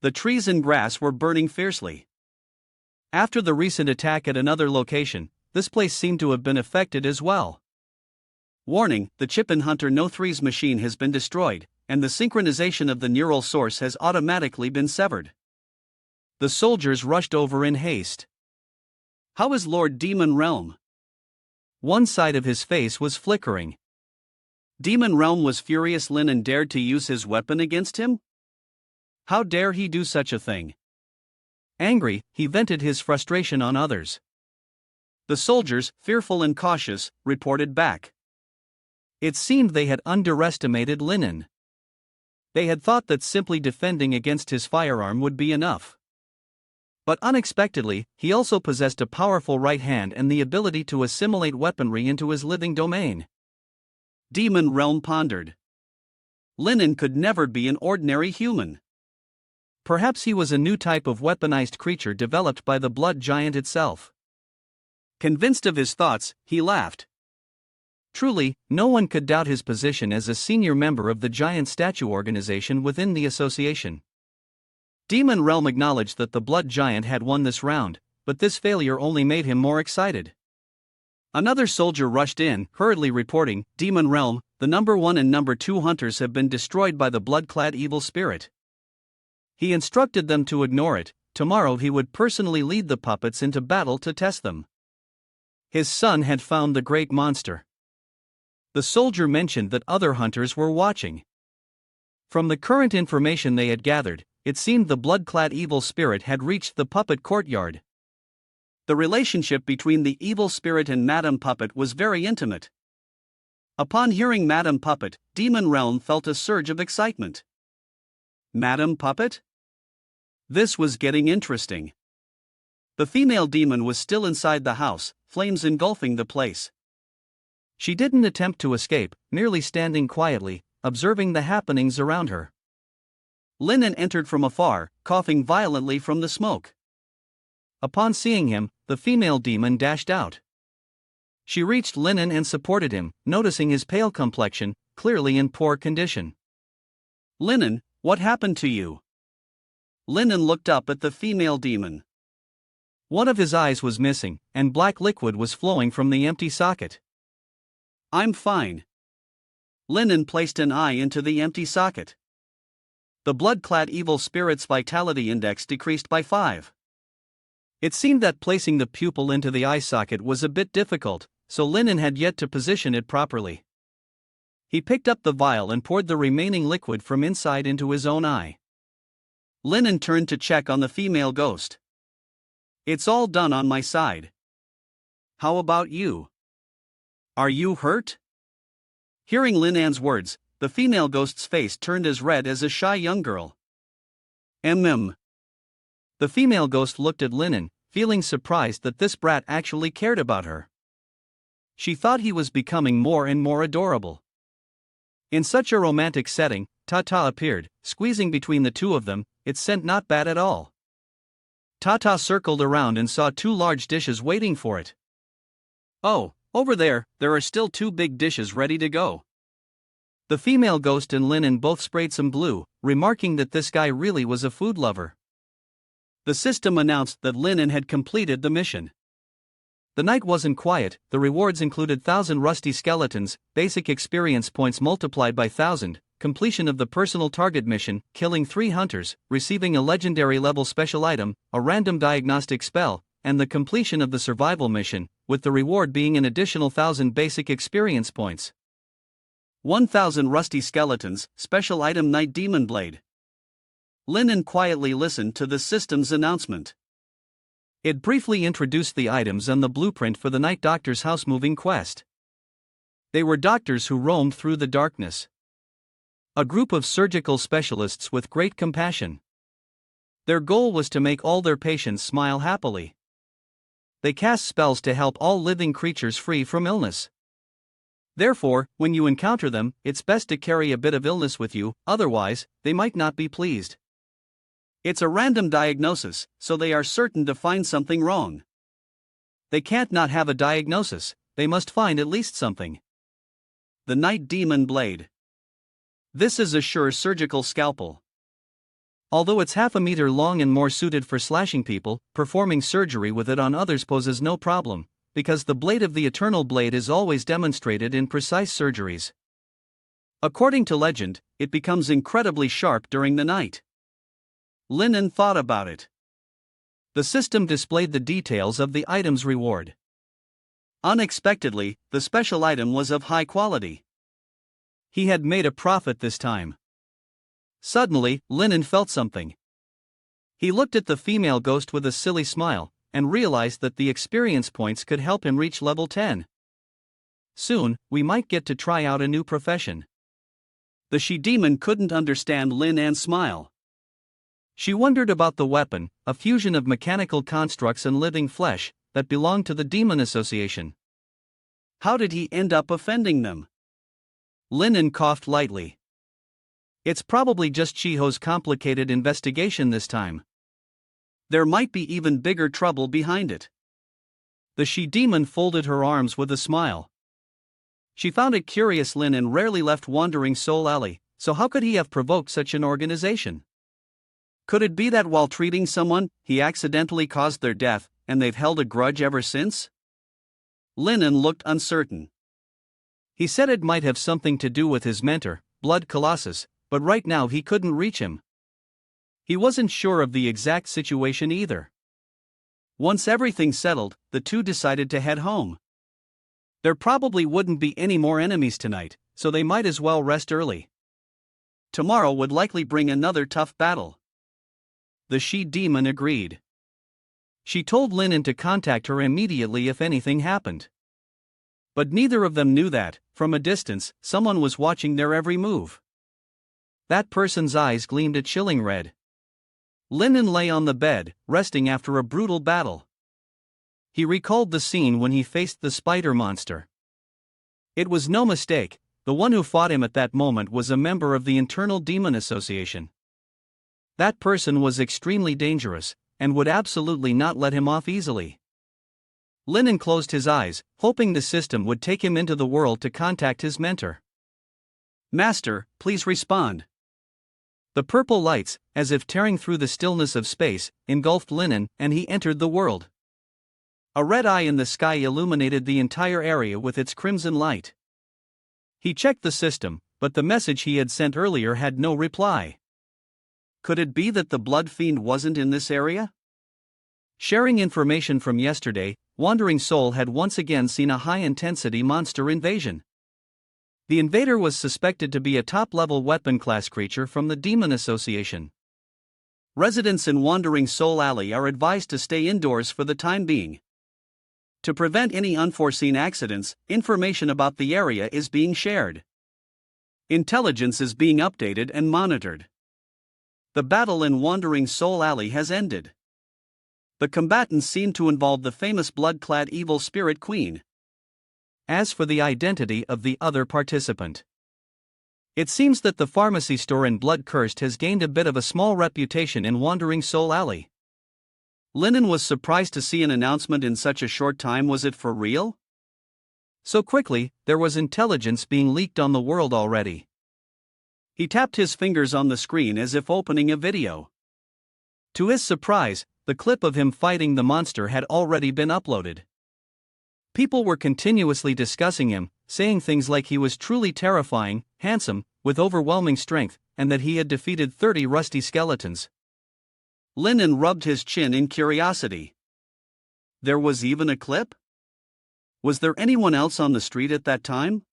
The trees and grass were burning fiercely. After the recent attack at another location, this place seemed to have been affected as well. Warning: the Chip-in Hunter No 3's machine has been destroyed, and the synchronization of the neural source has automatically been severed. The soldiers rushed over in haste. How is Lord Demon Realm? One side of his face was flickering. Demon Realm was furious. Linen dared to use his weapon against him? How dare he do such a thing? Angry, he vented his frustration on others. The soldiers, fearful and cautious, reported back. It seemed they had underestimated Linen. They had thought that simply defending against his firearm would be enough. But unexpectedly, he also possessed a powerful right hand and the ability to assimilate weaponry into his living domain. Demon Realm pondered. Linen could never be an ordinary human. Perhaps he was a new type of weaponized creature developed by the blood giant itself. Convinced of his thoughts, he laughed. Truly, no one could doubt his position as a senior member of the giant statue organization within the association. Demon Realm acknowledged that the blood giant had won this round, but this failure only made him more excited. Another soldier rushed in, hurriedly reporting, Demon Realm, the number 1 and number 2 hunters have been destroyed by the blood-clad evil spirit. He instructed them to ignore it. Tomorrow he would personally lead the puppets into battle to test them. His son had found the great monster. The soldier mentioned that other hunters were watching. From the current information they had gathered, it seemed the blood-clad evil spirit had reached the puppet courtyard. The relationship between the evil spirit and Madame Puppet was very intimate. Upon hearing Madame Puppet, Demon Realm felt a surge of excitement. Madame Puppet? This was getting interesting. The female demon was still inside the house, flames engulfing the place. She didn't attempt to escape, merely standing quietly, observing the happenings around her. Linen entered from afar, coughing violently from the smoke. Upon seeing him, the female demon dashed out. She reached Linen and supported him, noticing his pale complexion, clearly in poor condition. Linen, what happened to you? Linen looked up at the female demon. One of his eyes was missing, and black liquid was flowing from the empty socket. I'm fine. Linen placed an eye into the empty socket. The blood-clad evil spirit's vitality index decreased by 5. It seemed that placing the pupil into the eye socket was a bit difficult, so Linen had yet to position it properly. He picked up the vial and poured the remaining liquid from inside into his own eye. Linen turned to check on the female ghost. It's all done on my side. How about you? Are you hurt? Hearing Linan's words, the female ghost's face turned as red as a shy young girl. The female ghost looked at Linen, feeling surprised that this brat actually cared about her. She thought he was becoming more and more adorable. In such a romantic setting, Tata appeared, squeezing between the two of them. It scent not bad at all. Tata circled around and saw 2 large dishes waiting for it. Oh, over there are still 2 big dishes ready to go. The female ghost and Linen both sprayed some blue, remarking that this guy really was a food lover. The system announced that Linen had completed the mission. The night wasn't quiet. The rewards included 1,000 rusty skeletons, basic experience points multiplied by 1,000, completion of the personal target mission, killing 3 hunters, receiving a legendary level special item, a random diagnostic spell, and the completion of the survival mission, with the reward being an additional 1,000 basic experience points. 1,000 rusty skeletons, special item Night Demon Blade. Linen quietly listened to the system's announcement. It briefly introduced the items and the blueprint for the Night Doctor's house-moving quest. They were doctors who roamed through the darkness. A group of surgical specialists with great compassion. Their goal was to make all their patients smile happily. They cast spells to help all living creatures free from illness. Therefore, when you encounter them, it's best to carry a bit of illness with you, otherwise, they might not be pleased. It's a random diagnosis, so they are certain to find something wrong. They can't not have a diagnosis, they must find at least something. The Night Demon Blade. This is a sure surgical scalpel. Although it's half a meter long and more suited for slashing people, performing surgery with it on others poses no problem, because the blade of the Eternal Blade is always demonstrated in precise surgeries. According to legend, it becomes incredibly sharp during the night. Linen thought about it. The system displayed the details of the item's reward. Unexpectedly, the special item was of high quality. He had made a profit this time. Suddenly, Linen felt something. He looked at the female ghost with a silly smile, and realized that the experience points could help him reach level 10. Soon, we might get to try out a new profession. The she-demon couldn't understand Linan's smile. She wondered about the weapon, a fusion of mechanical constructs and living flesh, that belonged to the Demon Association. How did he end up offending them? Linen coughed lightly. It's probably just Chiho's complicated investigation this time. There might be even bigger trouble behind it. The she-demon folded her arms with a smile. She found it curious Linen rarely left Wandering Soul Alley, so how could he have provoked such an organization? Could it be that while treating someone, he accidentally caused their death, and they've held a grudge ever since? Linen looked uncertain. He said it might have something to do with his mentor, Blood Colossus, but right now he couldn't reach him. He wasn't sure of the exact situation either. Once everything settled, the two decided to head home. There probably wouldn't be any more enemies tonight, so they might as well rest early. Tomorrow would likely bring another tough battle. The she-demon agreed. She told Linen to contact her immediately if anything happened. But neither of them knew that, from a distance, someone was watching their every move. That person's eyes gleamed a chilling red. Linen lay on the bed, resting after a brutal battle. He recalled the scene when he faced the spider monster. It was no mistake, the one who fought him at that moment was a member of the Internal Demon Association. That person was extremely dangerous, and would absolutely not let him off easily. Linen closed his eyes, hoping the system would take him into the world to contact his mentor. Master, please respond. The purple lights, as if tearing through the stillness of space, engulfed Linen, and he entered the world. A red eye in the sky illuminated the entire area with its crimson light. He checked the system, but the message he had sent earlier had no reply. Could it be that the blood fiend wasn't in this area? Sharing information from yesterday, Wandering Soul had once again seen a high-intensity monster invasion. The invader was suspected to be a top-level weapon class creature from the Demon Association. Residents in Wandering Soul Alley are advised to stay indoors for the time being. To prevent any unforeseen accidents, information about the area is being shared. Intelligence is being updated and monitored. The battle in Wandering Soul Alley has ended. The combatants seem to involve the famous blood-clad evil spirit queen. As for the identity of the other participant, it seems that the pharmacy store in Blood Cursed has gained a bit of a small reputation in Wandering Soul Alley. Linen was surprised to see an announcement in such a short time. Was it for real? So quickly, there was intelligence being leaked on the world already. He tapped his fingers on the screen as if opening a video. To his surprise, the clip of him fighting the monster had already been uploaded. People were continuously discussing him, saying things like he was truly terrifying, handsome, with overwhelming strength, and that he had defeated 30 rusty skeletons. Linen rubbed his chin in curiosity. There was even a clip? Was there anyone else on the street at that time?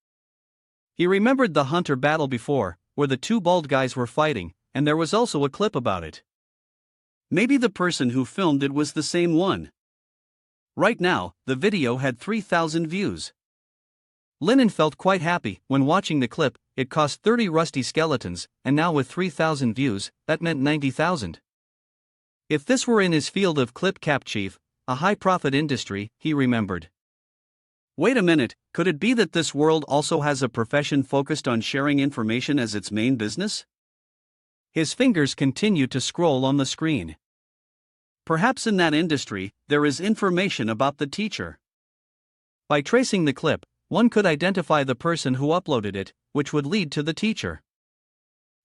He remembered the hunter battle before, where the two bald guys were fighting, and there was also a clip about it. Maybe the person who filmed it was the same one. Right now, the video had 3,000 views. Linen felt quite happy when watching the clip. It cost 30 rusty skeletons, and now with 3,000 views, that meant 90,000. If this were in his field of clip cap chief, a high-profit industry, he remembered. Wait a minute, could it be that this world also has a profession focused on sharing information as its main business? His fingers continued to scroll on the screen. Perhaps in that industry, there is information about the teacher. By tracing the clip, one could identify the person who uploaded it, which would lead to the teacher.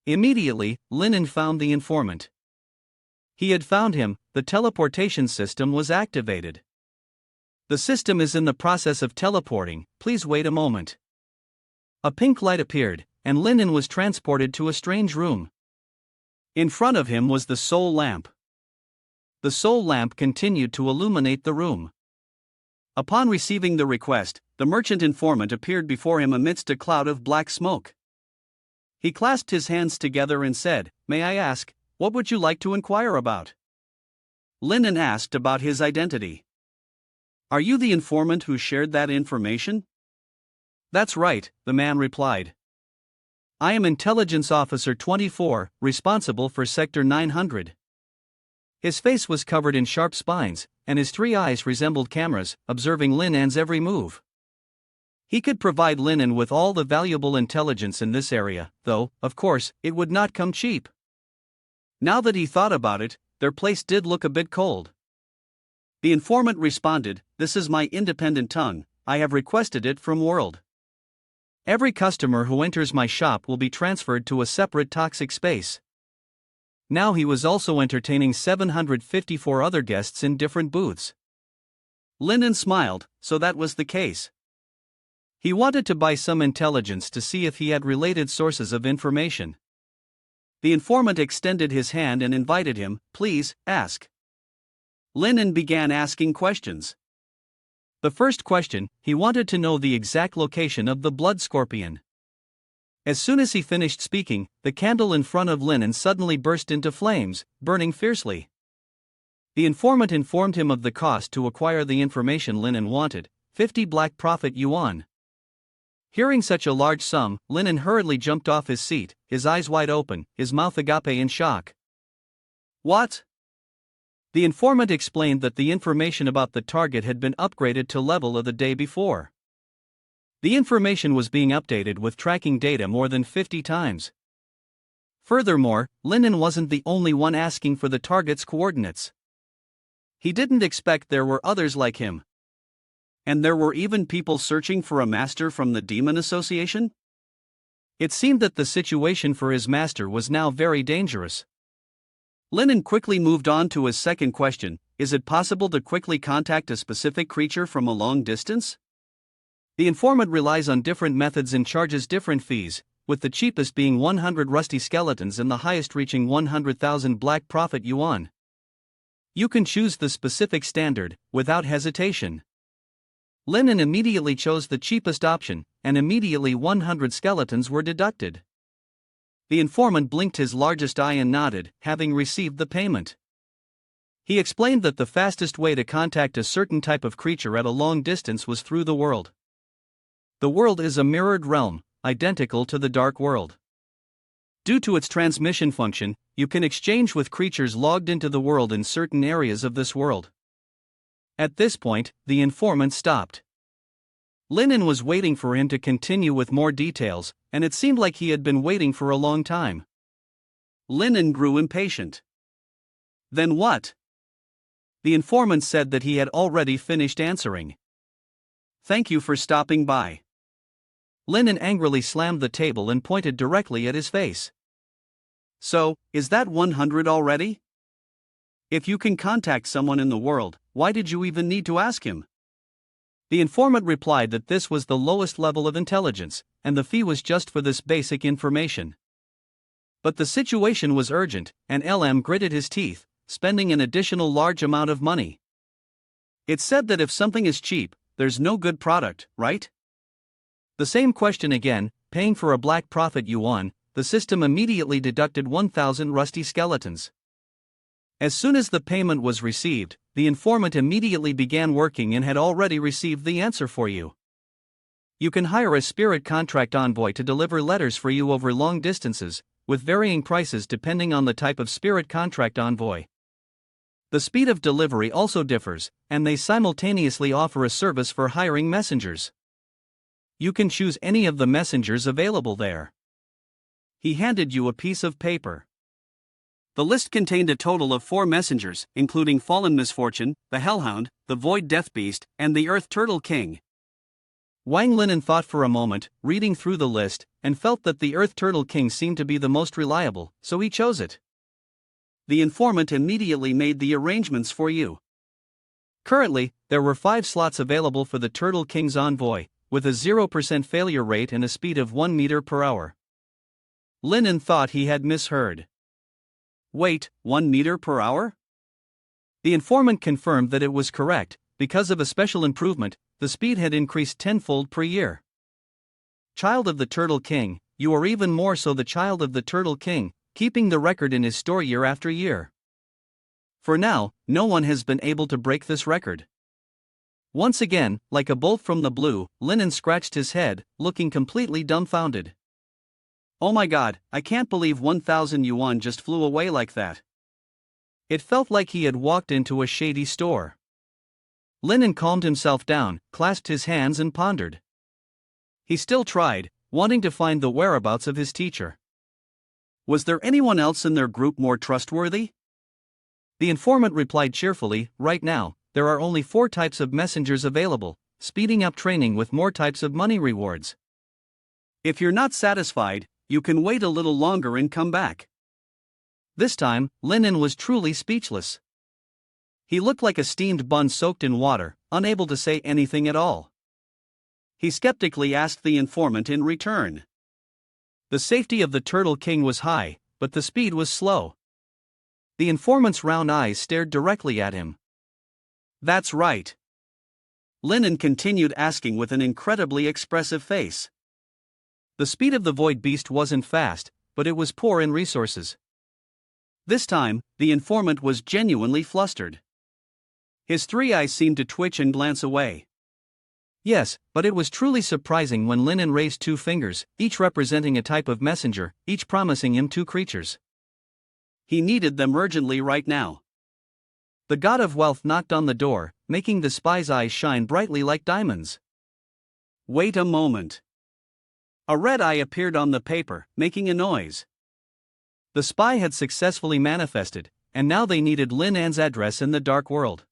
Immediately, Linen found the informant. He had found him. The teleportation system was activated. The system is in the process of teleporting, please wait a moment. A pink light appeared, and Linen was transported to a strange room. In front of him was the soul lamp. The soul lamp continued to illuminate the room. Upon receiving the request, the merchant informant appeared before him amidst a cloud of black smoke. He clasped his hands together and said, "May I ask, what would you like to inquire about?" Linen asked about his identity. "Are you the informant who shared that information?" "That's right," the man replied. "I am Intelligence Officer 24, responsible for Sector 900. His face was covered in sharp spines, and his 3 eyes resembled cameras, observing Linen's every move. He could provide Linen with all the valuable intelligence in this area, though, of course, it would not come cheap. Now that he thought about it, their place did look a bit cold. The informant responded, "This is my independent tongue, I have requested it from World. Every customer who enters my shop will be transferred to a separate toxic space." Now he was also entertaining 754 other guests in different booths. Linen smiled, so that was the case. He wanted to buy some intelligence to see if he had related sources of information. The informant extended his hand and invited him, "Please, ask." Linen began asking questions. The first question, he wanted to know the exact location of the blood scorpion. As soon as he finished speaking, the candle in front of Linen suddenly burst into flames, burning fiercely. The informant informed him of the cost to acquire the information Linen wanted, 50 black profit yuan. Hearing such a large sum, Linen hurriedly jumped off his seat, his eyes wide open, his mouth agape in shock. "What?" The informant explained that the information about the target had been upgraded to level of the day before. The information was being updated with tracking data more than 50 times. Furthermore, Linen wasn't the only one asking for the target's coordinates. He didn't expect there were others like him. And there were even people searching for a master from the Demon Association? It seemed that the situation for his master was now very dangerous. Lennon quickly moved on to his second question: is it possible to quickly contact a specific creature from a long distance? The informant relies on different methods and charges different fees, with the cheapest being 100 rusty skeletons and the highest reaching 100,000 black profit yuan. You can choose the specific standard, without hesitation. Lennon immediately chose the cheapest option, and immediately 100 skeletons were deducted. The informant blinked his largest eye and nodded, having received the payment. He explained that the fastest way to contact a certain type of creature at a long distance was through the world. The world is a mirrored realm, identical to the dark world. Due to its transmission function, you can exchange with creatures logged into the world in certain areas of this world. At this point, the informant stopped. Lennon was waiting for him to continue with more details, and it seemed like he had been waiting for a long time. Lennon grew impatient. Then what? The informant said that he had already finished answering. Thank you for stopping by. Lennon angrily slammed the table and pointed directly at his face. So, is that 100 already? If you can contact someone in the world, why did you even need to ask him? The informant replied that this was the lowest level of intelligence, and the fee was just for this basic information. But the situation was urgent, and LM gritted his teeth, spending an additional large amount of money. It's said that if something is cheap, there's no good product, right? The same question again, paying for a black profit yuan, the system immediately deducted 1,000 rusty skeletons. As soon as the payment was received, the informant immediately began working and had already received the answer for you. You can hire a spirit contract envoy to deliver letters for you over long distances, with varying prices depending on the type of spirit contract envoy. The speed of delivery also differs, and they simultaneously offer a service for hiring messengers. You can choose any of the messengers available there. He handed you a piece of paper. The list contained a total of 4 messengers, including Fallen Misfortune, the Hellhound, the Void Death Beast, and the Earth Turtle King. Wang Linen thought for a moment, reading through the list, and felt that the Earth Turtle King seemed to be the most reliable, so he chose it. The informant immediately made the arrangements for you. Currently, there were 5 slots available for the Turtle King's envoy, with a 0% failure rate and a speed of 1 meter per hour. Linen thought he had misheard. Wait, 1 meter per hour? The informant confirmed that it was correct. Because of a special improvement, the speed had increased tenfold per year. Child of the Turtle King, you are even more so the child of the Turtle King, keeping the record in his store year after year. For now, no one has been able to break this record. Once again, like a bolt from the blue, Linen scratched his head, looking completely dumbfounded. Oh my god, I can't believe 1,000 yuan just flew away like that. It felt like he had walked into a shady store. Linen calmed himself down, clasped his hands and pondered. He still tried, wanting to find the whereabouts of his teacher. Was there anyone else in their group more trustworthy? The informant replied cheerfully, right now, there are only 4 types of messengers available, speeding up training with more types of money rewards. If you're not satisfied, you can wait a little longer and come back. This time, Linen was truly speechless. He looked like a steamed bun soaked in water, unable to say anything at all. He skeptically asked the informant in return. The safety of the Turtle King was high, but the speed was slow. The informant's round eyes stared directly at him. That's right. Linen continued asking with an incredibly expressive face. The speed of the Void Beast wasn't fast, but it was poor in resources. This time, the informant was genuinely flustered. His 3 eyes seemed to twitch and glance away. Yes, but it was truly surprising when Linen raised 2 fingers, each representing a type of messenger, each promising him 2 creatures. He needed them urgently right now. The god of wealth knocked on the door, making the spy's eyes shine brightly like diamonds. Wait a moment. A red eye appeared on the paper, making a noise. The spy had successfully manifested, and now they needed Lin An's address in the dark world.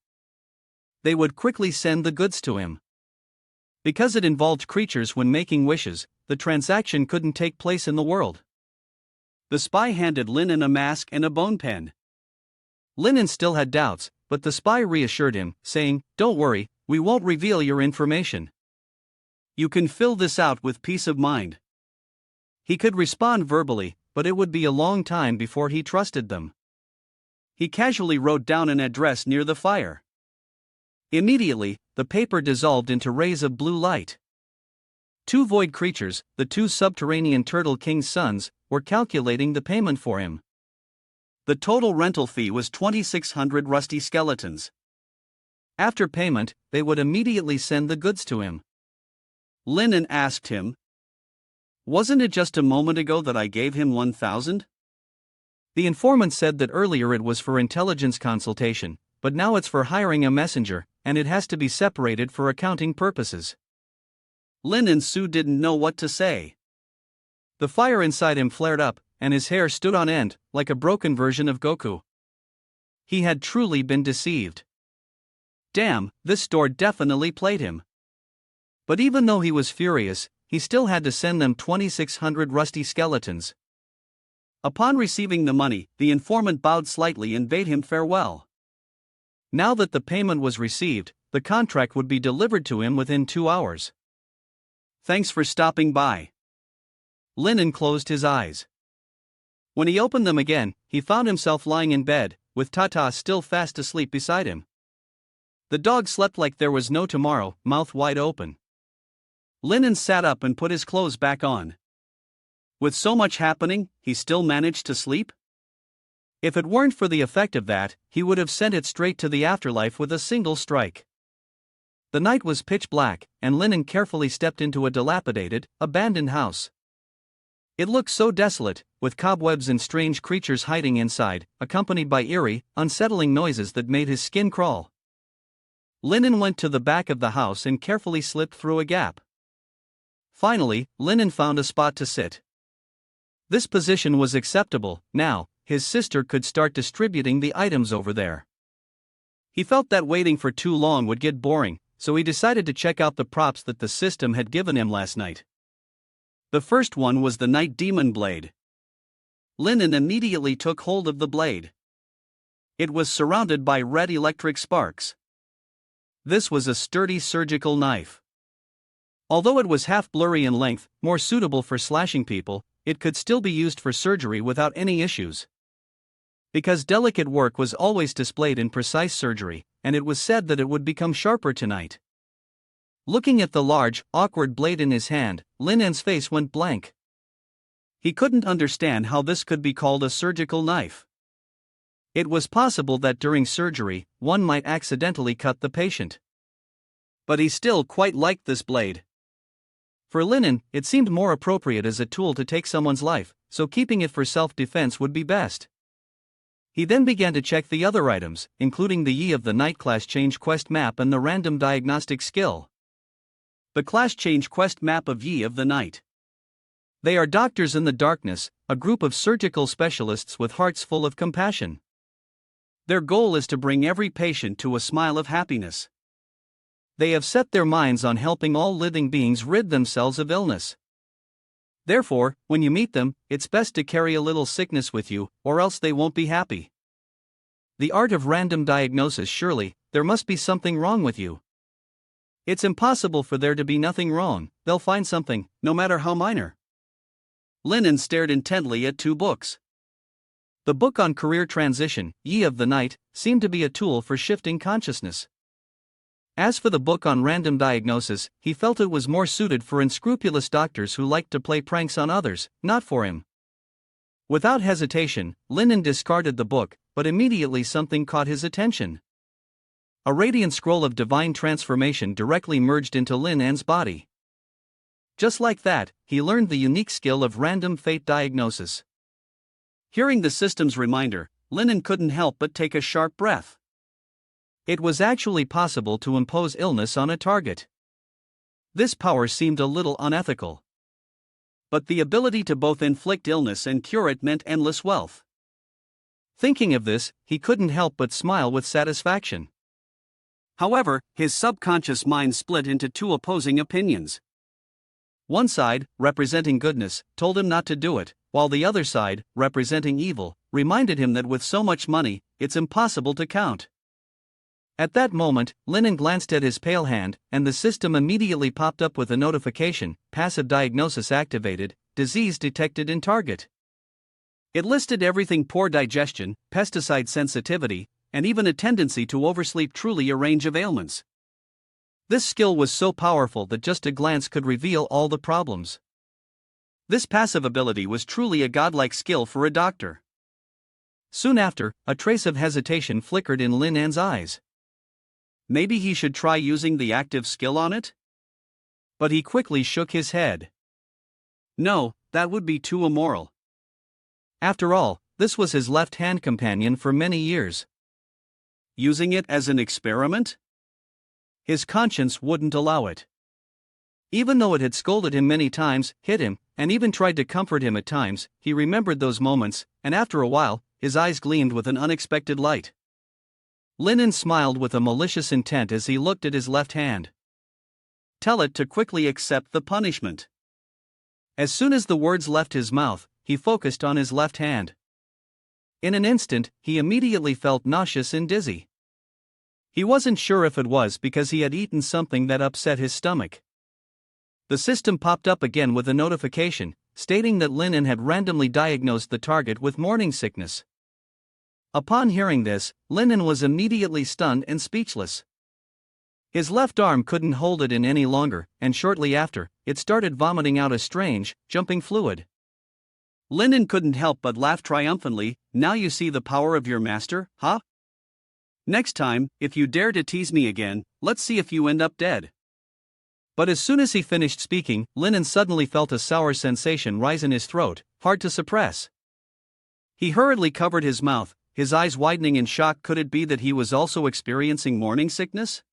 They would quickly send the goods to him. Because it involved creatures when making wishes, the transaction couldn't take place in the world. The spy handed Linen a mask and a bone pen. Linen still had doubts, but the spy reassured him, saying, "Don't worry, we won't reveal your information. You can fill this out with peace of mind." He could respond verbally, but it would be a long time before he trusted them. He casually wrote down an address near the fire. Immediately, the paper dissolved into rays of blue light. Two void creatures, the two subterranean Turtle King's sons, were calculating the payment for him. The total rental fee was 2,600 rusty skeletons. After payment, they would immediately send the goods to him. Linen asked him, "Wasn't it just a moment ago that I gave him 1,000? The informant said that earlier it was for intelligence consultation, but now it's for hiring a messenger, and it has to be separated for accounting purposes." Linen Su didn't know what to say. The fire inside him flared up, and his hair stood on end, like a broken version of Goku. He had truly been deceived. Damn, this store definitely played him. But even though he was furious, he still had to send them 2,600 rusty skeletons. Upon receiving the money, the informant bowed slightly and bade him farewell. Now that the payment was received, the contract would be delivered to him within 2 hours. "Thanks for stopping by." Linen closed his eyes. When he opened them again, he found himself lying in bed, with Tata still fast asleep beside him. The dog slept like there was no tomorrow, mouth wide open. Linen sat up and put his clothes back on. With so much happening, he still managed to sleep? If it weren't for the effect of that, he would have sent it straight to the afterlife with a single strike. The night was pitch black, and Linen carefully stepped into a dilapidated, abandoned house. It looked so desolate, with cobwebs and strange creatures hiding inside, accompanied by eerie, unsettling noises that made his skin crawl. Linen went to the back of the house and carefully slipped through a gap. Finally, Linen found a spot to sit. This position was acceptable. Now, his sister could start distributing the items over there. He felt that waiting for too long would get boring, so he decided to check out the props that the system had given him last night. The first one was the Night Demon Blade. Linen immediately took hold of the blade. It was surrounded by red electric sparks. This was a sturdy surgical knife. Although it was half blurry in length, more suitable for slashing people, it could still be used for surgery without any issues. Because delicate work was always displayed in precise surgery, and it was said that it would become sharper tonight. Looking at the large, awkward blade in his hand, Linen's face went blank. He couldn't understand how this could be called a surgical knife. It was possible that during surgery, one might accidentally cut the patient. But he still quite liked this blade. For Linen, it seemed more appropriate as a tool to take someone's life, so keeping it for self-defense would be best. He then began to check the other items, including the Yi of the Night Class Change Quest map and the random diagnostic skill. The Class Change Quest map of Yi of the Night. They are doctors in the darkness, a group of surgical specialists with hearts full of compassion. Their goal is to bring every patient to a smile of happiness. They have set their minds on helping all living beings rid themselves of illness. Therefore, when you meet them, it's best to carry a little sickness with you, or else they won't be happy. The art of random diagnosis. Surely, there must be something wrong with you. It's impossible for there to be nothing wrong. They'll find something, no matter how minor. Linen stared intently at two books. The book on career transition, Yi of the Night, seemed to be a tool for shifting consciousness. As for the book on random diagnosis, he felt it was more suited for unscrupulous doctors who liked to play pranks on others, not for him. Without hesitation, Linen discarded the book, but immediately something caught his attention. A radiant scroll of divine transformation directly merged into Linen's body. Just like that, he learned the unique skill of random fate diagnosis. Hearing the system's reminder, Linen couldn't help but take a sharp breath. It was actually possible to impose illness on a target. This power seemed a little unethical. But the ability to both inflict illness and cure it meant endless wealth. Thinking of this, he couldn't help but smile with satisfaction. However, his subconscious mind split into two opposing opinions. One side, representing goodness, told him not to do it, while the other side, representing evil, reminded him that with so much money, it's impossible to count. At that moment, Linen glanced at his pale hand, and the system immediately popped up with a notification: passive diagnosis activated, disease detected in target. It listed everything: poor digestion, pesticide sensitivity, and even a tendency to oversleep, truly a range of ailments. This skill was so powerful that just a glance could reveal all the problems. This passive ability was truly a godlike skill for a doctor. Soon after, a trace of hesitation flickered in Lin An's eyes. Maybe he should try using the active skill on it? But he quickly shook his head. No, that would be too immoral. After all, this was his left-hand companion for many years. Using it as an experiment? His conscience wouldn't allow it. Even though it had scolded him many times, hit him, and even tried to comfort him at times, he remembered those moments, and after a while, his eyes gleamed with an unexpected light. Linen smiled with a malicious intent as he looked at his left hand. Tell it to quickly accept the punishment. As soon as the words left his mouth, he focused on his left hand. In an instant, he immediately felt nauseous and dizzy. He wasn't sure if it was because he had eaten something that upset his stomach. The system popped up again with a notification, stating that Linen had randomly diagnosed the target with morning sickness. Upon hearing this, Linen was immediately stunned and speechless. His left arm couldn't hold it in any longer, and shortly after, it started vomiting out a strange, jumping fluid. Linen couldn't help but laugh triumphantly. Now you see the power of your master, huh? Next time, if you dare to tease me again, let's see if you end up dead. But as soon as he finished speaking, Linen suddenly felt a sour sensation rise in his throat, hard to suppress. He hurriedly covered his mouth, his eyes widening in shock. Could it be that he was also experiencing morning sickness?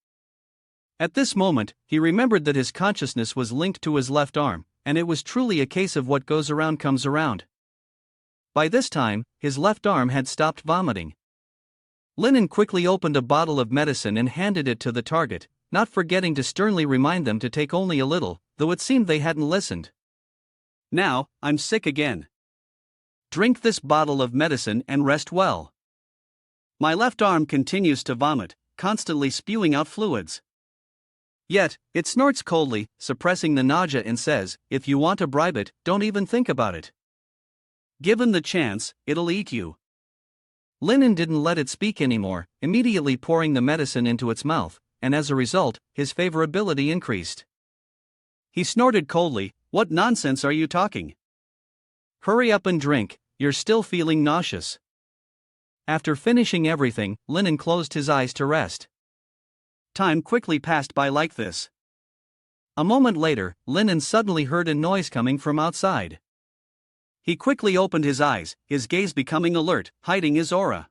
At this moment, he remembered that his consciousness was linked to his left arm, and it was truly a case of what goes around comes around. By this time, his left arm had stopped vomiting. Linen quickly opened a bottle of medicine and handed it to the target, not forgetting to sternly remind them to take only a little, though it seemed they hadn't listened. Now, I'm sick again. Drink this bottle of medicine and rest well. My left arm continues to vomit, constantly spewing out fluids. Yet, it snorts coldly, suppressing the nausea, and says, if you want to bribe it, don't even think about it. Given the chance, it'll eat you. Linen didn't let it speak anymore, immediately pouring the medicine into its mouth, and as a result, his favorability increased. He snorted coldly, what nonsense are you talking? Hurry up and drink, you're still feeling nauseous. After finishing everything, Linen closed his eyes to rest. Time quickly passed by like this. A moment later, Linen suddenly heard a noise coming from outside. He quickly opened his eyes, his gaze becoming alert, hiding his aura.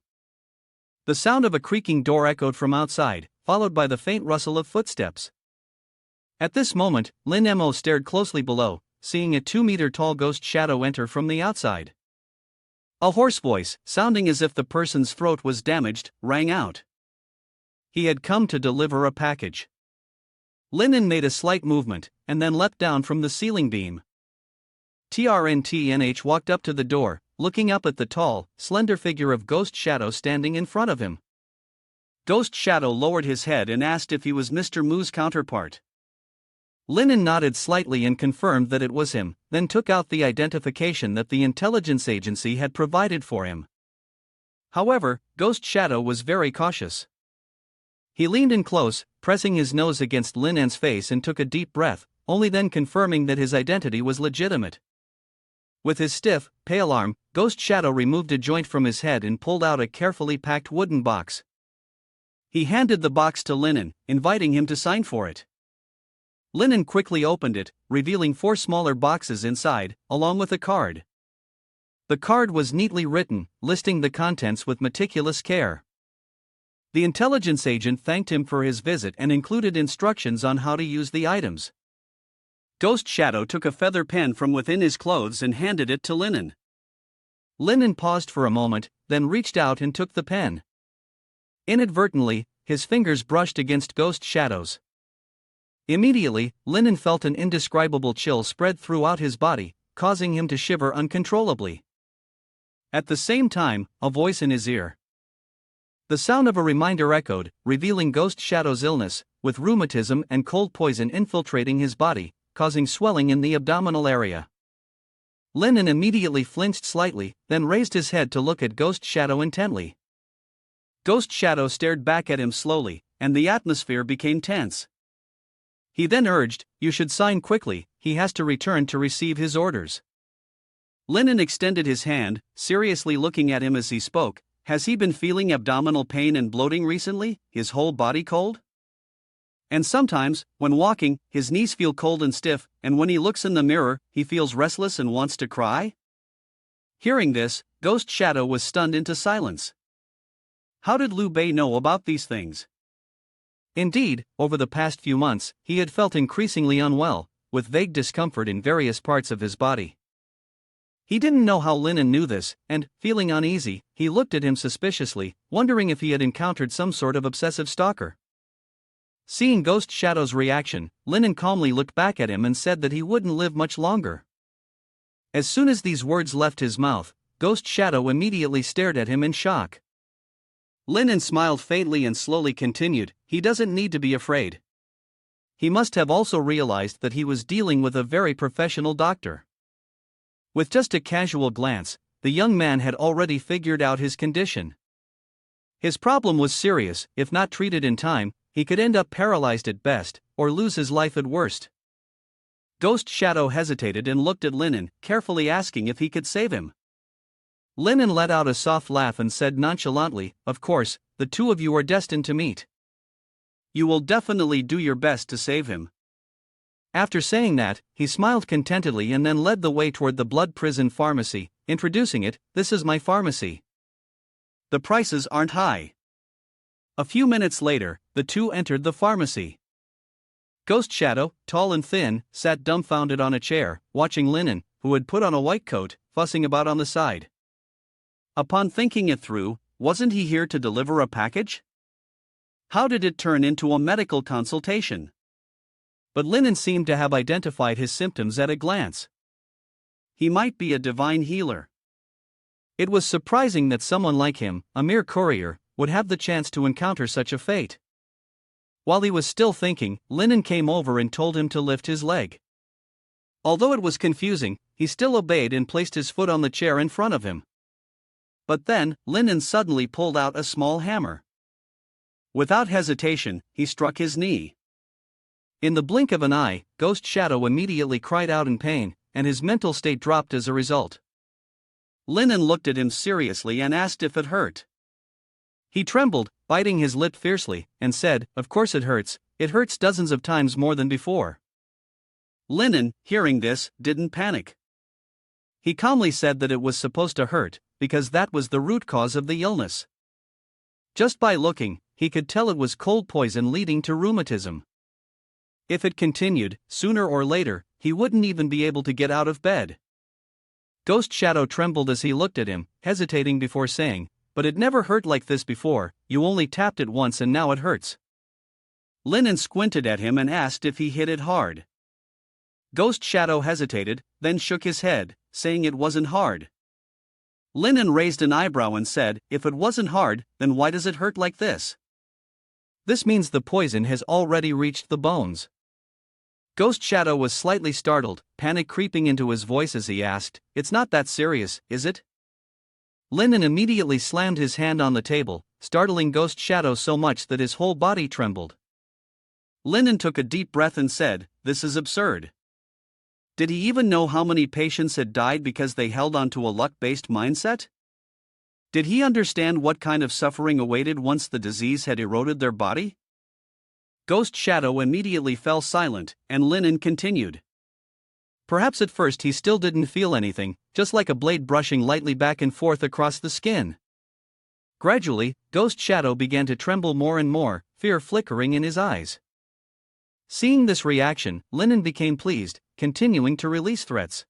The sound of a creaking door echoed from outside, followed by the faint rustle of footsteps. At this moment, Lin Mo stared closely below, seeing a 2-meter-tall ghost shadow enter from the outside. A hoarse voice, sounding as if the person's throat was damaged, rang out. He had come to deliver a package. Linen made a slight movement, and then leapt down from the ceiling beam. TRNTNH walked up to the door, looking up at the tall, slender figure of Ghost Shadow standing in front of him. Ghost Shadow lowered his head and asked if he was Mr. Mu's counterpart. Linen nodded slightly and confirmed that it was him, then took out the identification that the intelligence agency had provided for him. However, Ghost Shadow was very cautious. He leaned in close, pressing his nose against Linen's face, and took a deep breath, only then confirming that his identity was legitimate. With his stiff, pale arm, Ghost Shadow removed a joint from his head and pulled out a carefully packed wooden box. He handed the box to Linen, inviting him to sign for it. Linen quickly opened it, revealing 4 smaller boxes inside, along with a card. The card was neatly written, listing the contents with meticulous care. The intelligence agent thanked him for his visit and included instructions on how to use the items. Ghost Shadow took a feather pen from within his clothes and handed it to Linen. Linen paused for a moment, then reached out and took the pen. Inadvertently, his fingers brushed against Ghost Shadow's. Immediately, Linen felt an indescribable chill spread throughout his body, causing him to shiver uncontrollably. At the same time, a voice in his ear. The sound of a reminder echoed, revealing Ghost Shadow's illness, with rheumatism and cold poison infiltrating his body, causing swelling in the abdominal area. Linen immediately flinched slightly, then raised his head to look at Ghost Shadow intently. Ghost Shadow stared back at him slowly, and the atmosphere became tense. He then urged, "You should sign quickly, he has to return to receive his orders." Linen extended his hand, seriously looking at him as he spoke. "Has he been feeling abdominal pain and bloating recently, his whole body cold? And sometimes, when walking, his knees feel cold and stiff, and when he looks in the mirror, he feels restless and wants to cry?" Hearing this, Ghost Shadow was stunned into silence. How did Liu Bei know about these things? Indeed, over the past few months, he had felt increasingly unwell, with vague discomfort in various parts of his body. He didn't know how Linen knew this, and, feeling uneasy, he looked at him suspiciously, wondering if he had encountered some sort of obsessive stalker. Seeing Ghost Shadow's reaction, Linen calmly looked back at him and said that he wouldn't live much longer. As soon as these words left his mouth, Ghost Shadow immediately stared at him in shock. Linen smiled faintly and slowly continued, "He doesn't need to be afraid." He must have also realized that he was dealing with a very professional doctor. With just a casual glance, the young man had already figured out his condition. His problem was serious. If not treated in time, he could end up paralyzed at best, or lose his life at worst. Ghost Shadow hesitated and looked at Linen, carefully asking if he could save him. Linen let out a soft laugh and said nonchalantly, "Of course, the two of you are destined to meet. You will definitely do your best to save him." After saying that, he smiled contentedly and then led the way toward the Blood Prison Pharmacy, introducing it, "This is my pharmacy. The prices aren't high." A few minutes later, the two entered the pharmacy. Ghost Shadow, tall and thin, sat dumbfounded on a chair, watching Linen, who had put on a white coat, fussing about on the side. Upon thinking it through, wasn't he here to deliver a package? How did it turn into a medical consultation? But Linen seemed to have identified his symptoms at a glance. He might be a divine healer. It was surprising that someone like him, a mere courier, would have the chance to encounter such a fate. While he was still thinking, Linen came over and told him to lift his leg. Although it was confusing, he still obeyed and placed his foot on the chair in front of him. But then, Linen suddenly pulled out a small hammer. Without hesitation, he struck his knee. In the blink of an eye, Ghost Shadow immediately cried out in pain, and his mental state dropped as a result. Linen looked at him seriously and asked if it hurt. He trembled, biting his lip fiercely, and said, "Of course it hurts dozens of times more than before." Linen, hearing this, didn't panic. He calmly said that it was supposed to hurt, because that was the root cause of the illness. Just by looking, he could tell it was cold poison leading to rheumatism. If it continued, sooner or later, he wouldn't even be able to get out of bed. Ghost Shadow trembled as he looked at him, hesitating before saying, "But it never hurt like this before, you only tapped it once and now it hurts." Linen squinted at him and asked if he hit it hard. Ghost Shadow hesitated, then shook his head, saying it wasn't hard. Linen raised an eyebrow and said, "If it wasn't hard, then why does it hurt like this?" "This means the poison has already reached the bones." Ghost Shadow was slightly startled, panic creeping into his voice as he asked, "It's not that serious, is it?" Linen immediately slammed his hand on the table, startling Ghost Shadow so much that his whole body trembled. Linen took a deep breath and said, "This is absurd." Did he even know how many patients had died because they held on to a luck-based mindset? Did he understand what kind of suffering awaited once the disease had eroded their body? Ghost Shadow immediately fell silent, and Linen continued. Perhaps at first he still didn't feel anything, just like a blade brushing lightly back and forth across the skin. Gradually, Ghost Shadow began to tremble more and more, fear flickering in his eyes. Seeing this reaction, Linen became pleased, continuing to release threats.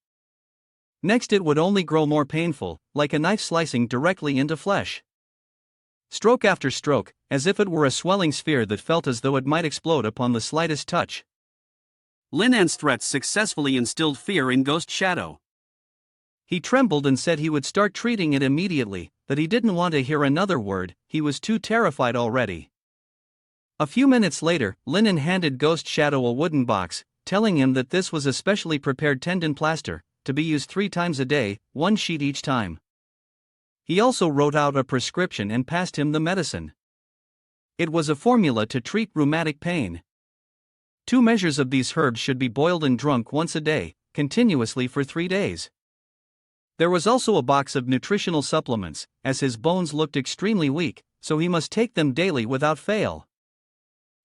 Next it would only grow more painful, like a knife slicing directly into flesh. stroke after stroke, as if it were a swelling sphere that felt as though it might explode upon the slightest touch. Linan's threats successfully instilled fear in Ghost Shadow. He trembled and said he would start treating it immediately, that he didn't want to hear another word, he was too terrified already. A few minutes later, Linan handed Ghost Shadow a wooden box, telling him that this was a specially prepared tendon plaster, to be used 3 times a day, 1 sheet each time. He also wrote out a prescription and passed him the medicine. It was a formula to treat rheumatic pain. 2 measures of these herbs should be boiled and drunk once a day, continuously for 3 days. There was also a box of nutritional supplements, as his bones looked extremely weak, so he must take them daily without fail.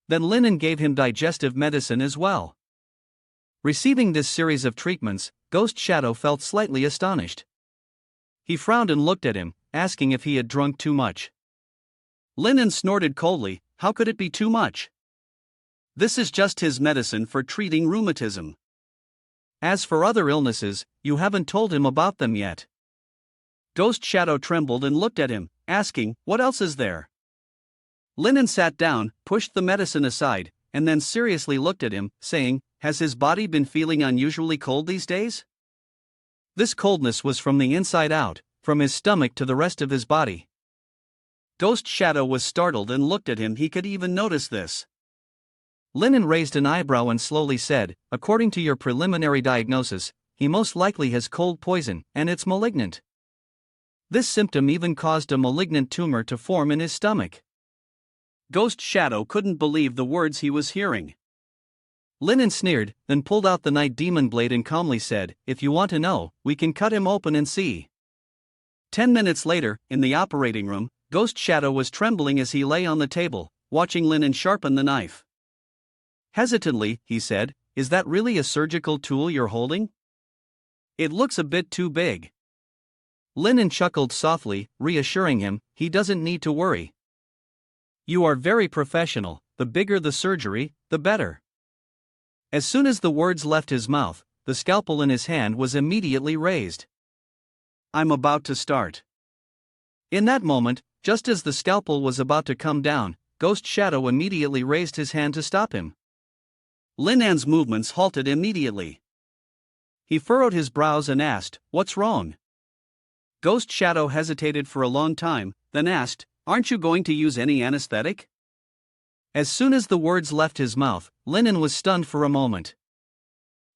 Then Linan gave him digestive medicine as well. Receiving this series of treatments, Ghost Shadow felt slightly astonished. He frowned and looked at him, asking if he had drunk too much. Linan snorted coldly, how could it be too much? This is just his medicine for treating rheumatism. As for other illnesses, you haven't told him about them yet. Ghost Shadow trembled and looked at him, asking, what else is there? Linan sat down, pushed the medicine aside, and then seriously looked at him, saying, has his body been feeling unusually cold these days? This coldness was from the inside out, from his stomach to the rest of his body. Ghost Shadow was startled and looked at him. He could even notice this. Linan raised an eyebrow and slowly said, according to your preliminary diagnosis, he most likely has cold poison, and it's malignant. This symptom even caused a malignant tumor to form in his stomach. Ghost Shadow couldn't believe the words he was hearing. Linan sneered, then pulled out the night demon blade and calmly said, if you want to know, we can cut him open and see. 10 minutes later, in the operating room, Ghost Shadow was trembling as he lay on the table, watching Linan sharpen the knife. Hesitantly, he said, is that really a surgical tool you're holding? It looks a bit too big. Linan chuckled softly, reassuring him, he doesn't need to worry. You are very professional, the bigger the surgery, the better. As soon as the words left his mouth, the scalpel in his hand was immediately raised. I'm about to start. In that moment, just as the scalpel was about to come down, Ghost Shadow immediately raised his hand to stop him. Linan's movements halted immediately. He furrowed his brows and asked, what's wrong? Ghost Shadow hesitated for a long time, then asked, aren't you going to use any anesthetic? As soon as the words left his mouth, Linan was stunned for a moment.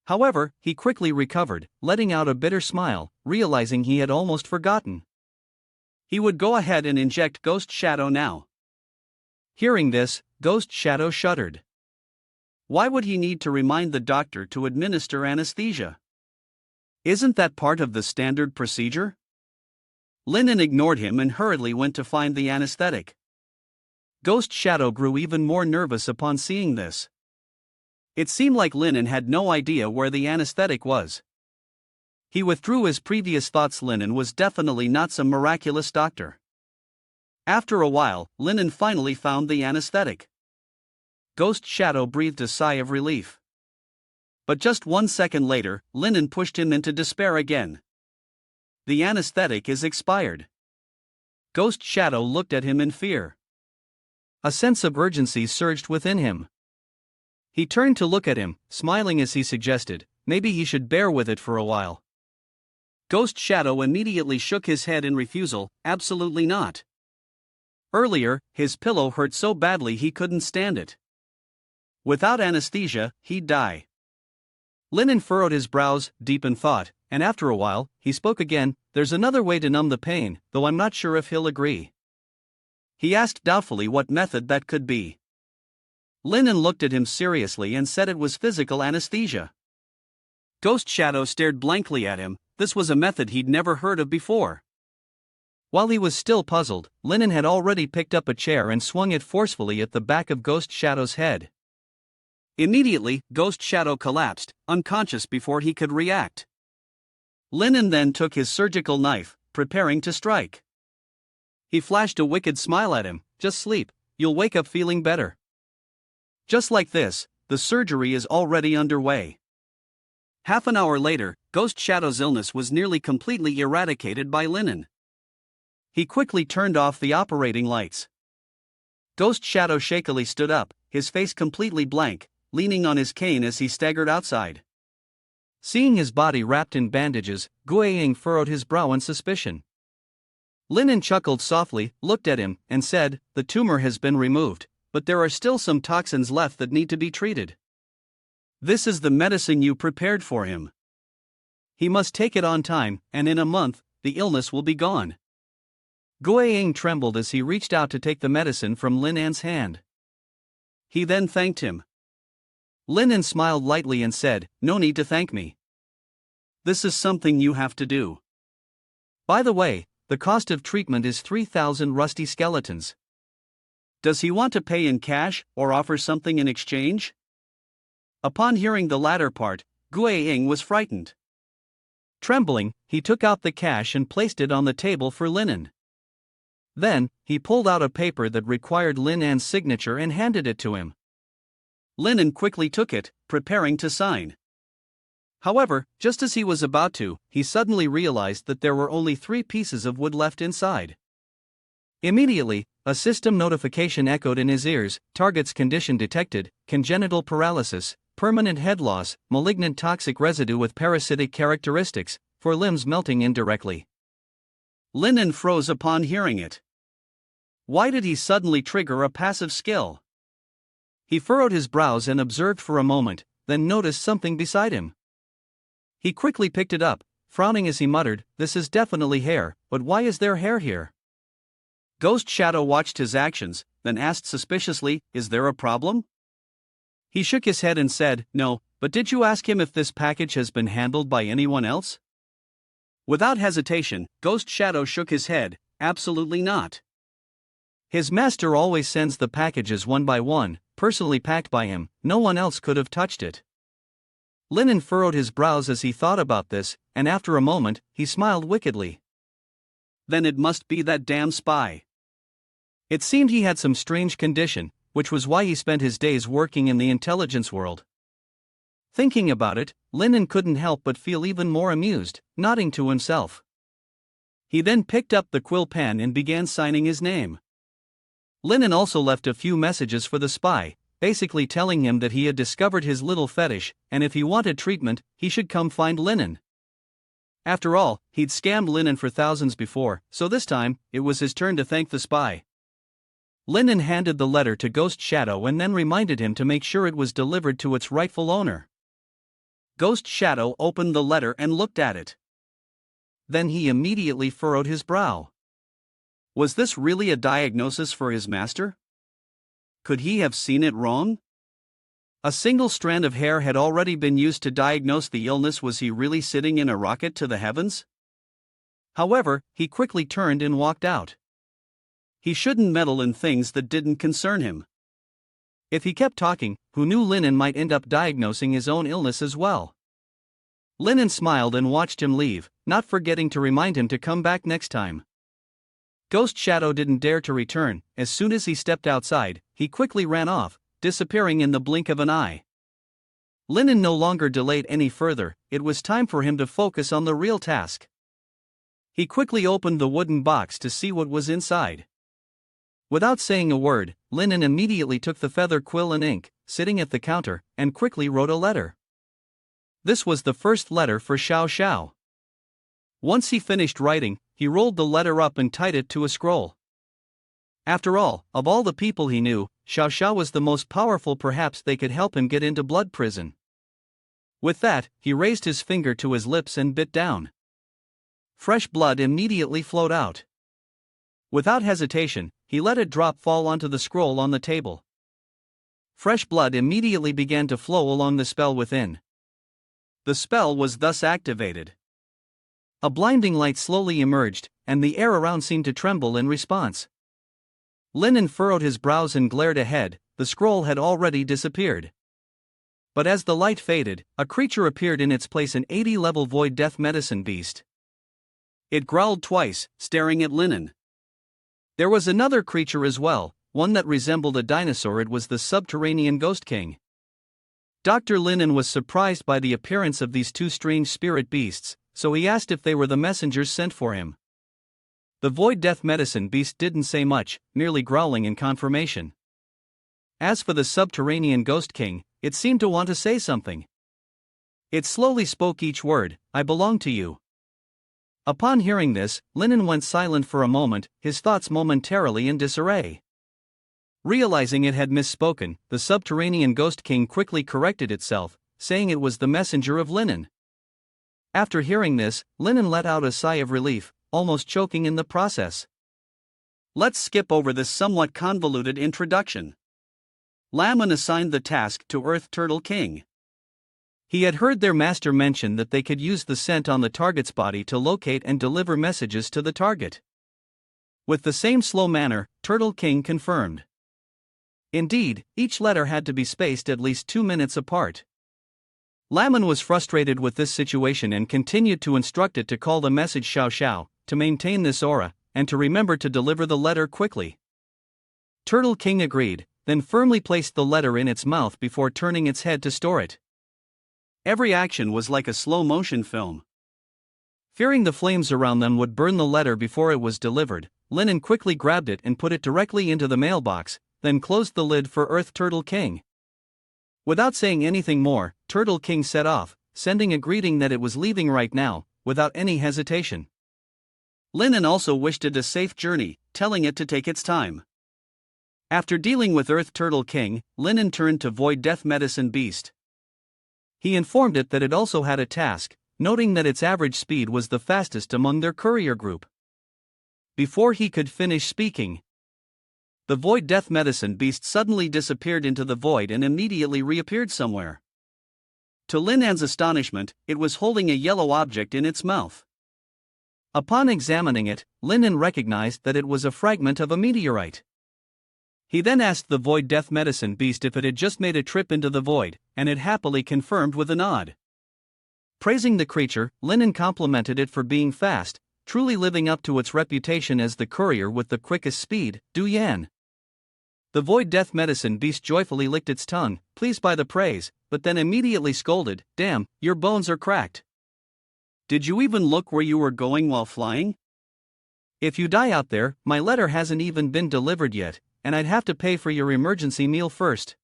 However, he quickly recovered, letting out a bitter smile, realizing he had almost forgotten. He would go ahead and inject Ghost Shadow now. Hearing this, Ghost Shadow shuddered. Why would he need to remind the doctor to administer anesthesia? Isn't that part of the standard procedure? Linan ignored him and hurriedly went to find the anesthetic. Ghost Shadow grew even more nervous upon seeing this. It seemed like Linan had no idea where the anesthetic was. He withdrew his previous thoughts. Linan was definitely not some miraculous doctor. After a while, Linan finally found the anesthetic. Ghost Shadow breathed a sigh of relief. But just 1 second later, Linan pushed him into despair again. The anesthetic is expired. Ghost Shadow looked at him in fear. A sense of urgency surged within him. He turned to look at him, smiling as he suggested, maybe he should bear with it for a while. Ghost Shadow immediately shook his head in refusal, absolutely not. Earlier, his pillow hurt so badly he couldn't stand it. Without anesthesia, he'd die. Linan furrowed his brows, deep in thought, and after a while, he spoke again, there's another way to numb the pain, though I'm not sure if he'll agree. He asked doubtfully what method that could be. Linan looked at him seriously and said it was physical anesthesia. Ghost Shadow stared blankly at him, this was a method he'd never heard of before. While he was still puzzled, Linan had already picked up a chair and swung it forcefully at the back of Ghost Shadow's head. Immediately, Ghost Shadow collapsed, unconscious before he could react. Linan then took his surgical knife, preparing to strike. He flashed a wicked smile at him, just sleep, you'll wake up feeling better. Just like this, the surgery is already underway. Half an hour later, Ghost Shadow's illness was nearly completely eradicated by Linan. He quickly turned off the operating lights. Ghost Shadow shakily stood up, his face completely blank, leaning on his cane as he staggered outside. Seeing his body wrapped in bandages, Guiying furrowed his brow in suspicion. Linen chuckled softly, looked at him, and said, "The tumor has been removed, but there are still some toxins left that need to be treated. This is the medicine you prepared for him. He must take it on time, and in a month, the illness will be gone." Guiying trembled as he reached out to take the medicine from Linan's hand. He then thanked him. Linan smiled lightly and said, "No need to thank me. This is something you have to do. By the way, the cost of treatment is 3,000 rusty skeletons." Does he want to pay in cash, or offer something in exchange? Upon hearing the latter part, Guiying was frightened. Trembling, he took out the cash and placed it on the table for Linan. Then, he pulled out a paper that required Linan's signature and handed it to him. Linan quickly took it, preparing to sign. However, just as he was about to, he suddenly realized that there were only 3 pieces of wood left inside. Immediately, a system notification echoed in his ears: target's condition detected, congenital paralysis, permanent head loss, malignant toxic residue with parasitic characteristics, for limbs melting indirectly. Linan froze upon hearing it. Why did he suddenly trigger a passive skill? He furrowed his brows and observed for a moment, then noticed something beside him. He quickly picked it up, frowning as he muttered, "This is definitely hair, but why is there hair here?" Ghost Shadow watched his actions, then asked suspiciously, "Is there a problem?" He shook his head and said, "No, but did you ask him if this package has been handled by anyone else?" Without hesitation, Ghost Shadow shook his head, "Absolutely not. His master always sends the packages one by one, personally packed by him, no one else could have touched it." Linan furrowed his brows as he thought about this, and after a moment, he smiled wickedly. Then it must be that damn spy. It seemed he had some strange condition, which was why he spent his days working in the intelligence world. Thinking about it, Linan couldn't help but feel even more amused, nodding to himself. He then picked up the quill pen and began signing his name. Linan also left a few messages for the spy, basically telling him that he had discovered his little fetish, and if he wanted treatment, he should come find Linan. After all, he'd scammed Linan for thousands before, so this time, it was his turn to thank the spy. Linan handed the letter to Ghost Shadow and then reminded him to make sure it was delivered to its rightful owner. Ghost Shadow opened the letter and looked at it. Then he immediately furrowed his brow. Was this really a diagnosis for his master? Could he have seen it wrong? A single strand of hair had already been used to diagnose the illness. Was he really sitting in a rocket to the heavens? However, he quickly turned and walked out. He shouldn't meddle in things that didn't concern him. If he kept talking, who knew, Linan might end up diagnosing his own illness as well. Linan smiled and watched him leave, not forgetting to remind him to come back next time. Ghost Shadow didn't dare to return. As soon as he stepped outside, he quickly ran off, disappearing in the blink of an eye. Linan no longer delayed any further. It was time for him to focus on the real task. He quickly opened the wooden box to see what was inside. Without saying a word, Linan immediately took the feather quill and ink, sitting at the counter, and quickly wrote a letter. This was the first letter for Xiao Xiao. Once he finished writing, he rolled the letter up and tied it to a scroll. After all, of all the people he knew, Xiao Xiao was the most powerful. Perhaps they could help him get into blood prison. With that, he raised his finger to his lips and bit down. Fresh blood immediately flowed out. Without hesitation, he let a drop fall onto the scroll on the table. Fresh blood immediately began to flow along the spell within. The spell was thus activated. A blinding light slowly emerged, and the air around seemed to tremble in response. Linan furrowed his brows and glared ahead. The scroll had already disappeared. But as the light faded, a creature appeared in its place, an 80-level void death medicine beast. It growled twice, staring at Linan. There was another creature as well, one that resembled a dinosaur. It was the subterranean Ghost King. Dr. Linan was surprised by the appearance of these two strange spirit beasts, so he asked if they were the messengers sent for him. The void death medicine beast didn't say much, merely growling in confirmation. As for the subterranean ghost king, it seemed to want to say something. It slowly spoke each word, "I belong to you." Upon hearing this, Linen went silent for a moment, his thoughts momentarily in disarray. Realizing it had misspoken, the subterranean ghost king quickly corrected itself, saying it was the messenger of Linen. After hearing this, Linen let out a sigh of relief, almost choking in the process. Let's skip over this somewhat convoluted introduction. Lamon assigned the task to Earth Turtle King. He had heard their master mention that they could use the scent on the target's body to locate and deliver messages to the target. With the same slow manner, Turtle King confirmed. Indeed, each letter had to be spaced at least 2 minutes apart. Lamon was frustrated with this situation and continued to instruct it to call the message Xiao Xiao, to maintain this aura, and to remember to deliver the letter quickly. Turtle King agreed, then firmly placed the letter in its mouth before turning its head to store it. Every action was like a slow-motion film. Fearing the flames around them would burn the letter before it was delivered, Linen quickly grabbed it and put it directly into the mailbox, then closed the lid for Earth Turtle King. Without saying anything more, Turtle King set off, sending a greeting that it was leaving right now, without any hesitation. Linen also wished it a safe journey, telling it to take its time. After dealing with Earth Turtle King, Linen turned to Void Death Medicine Beast. He informed it that it also had a task, noting that its average speed was the fastest among their courier group. Before he could finish speaking, the Void Death Medicine Beast suddenly disappeared into the void and immediately reappeared somewhere. To Linan's astonishment, it was holding a yellow object in its mouth. Upon examining it, Linen recognized that it was a fragment of a meteorite. He then asked the Void Death Medicine Beast if it had just made a trip into the void, and it happily confirmed with a nod. Praising the creature, Linen complimented it for being fast, truly living up to its reputation as the courier with the quickest speed, Du Yan. The Void Death Medicine Beast joyfully licked its tongue, pleased by the praise, but then immediately scolded, "Damn, your bones are cracked. Did you even look where you were going while flying? If you die out there, my letter hasn't even been delivered yet, and I'd have to pay for your emergency meal first."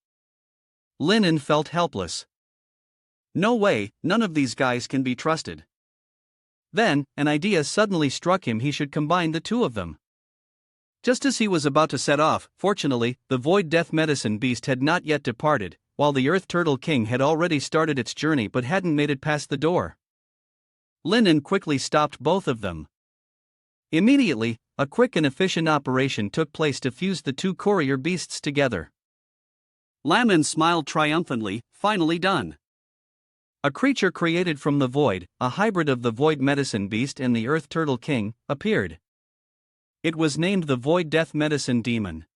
Linen felt helpless. No way, none of these guys can be trusted. Then, an idea suddenly struck him: he should combine the two of them. Just as he was about to set off, fortunately, the Void Death Medicine Beast had not yet departed, while the Earth Turtle King had already started its journey but hadn't made it past the door. Linen quickly stopped both of them. Immediately, a quick and efficient operation took place to fuse the two courier beasts together. Lamon smiled triumphantly, finally done. A creature created from the void, a hybrid of the Void Medicine Beast and the Earth Turtle King, appeared. It was named the Void Death Medicine Demon.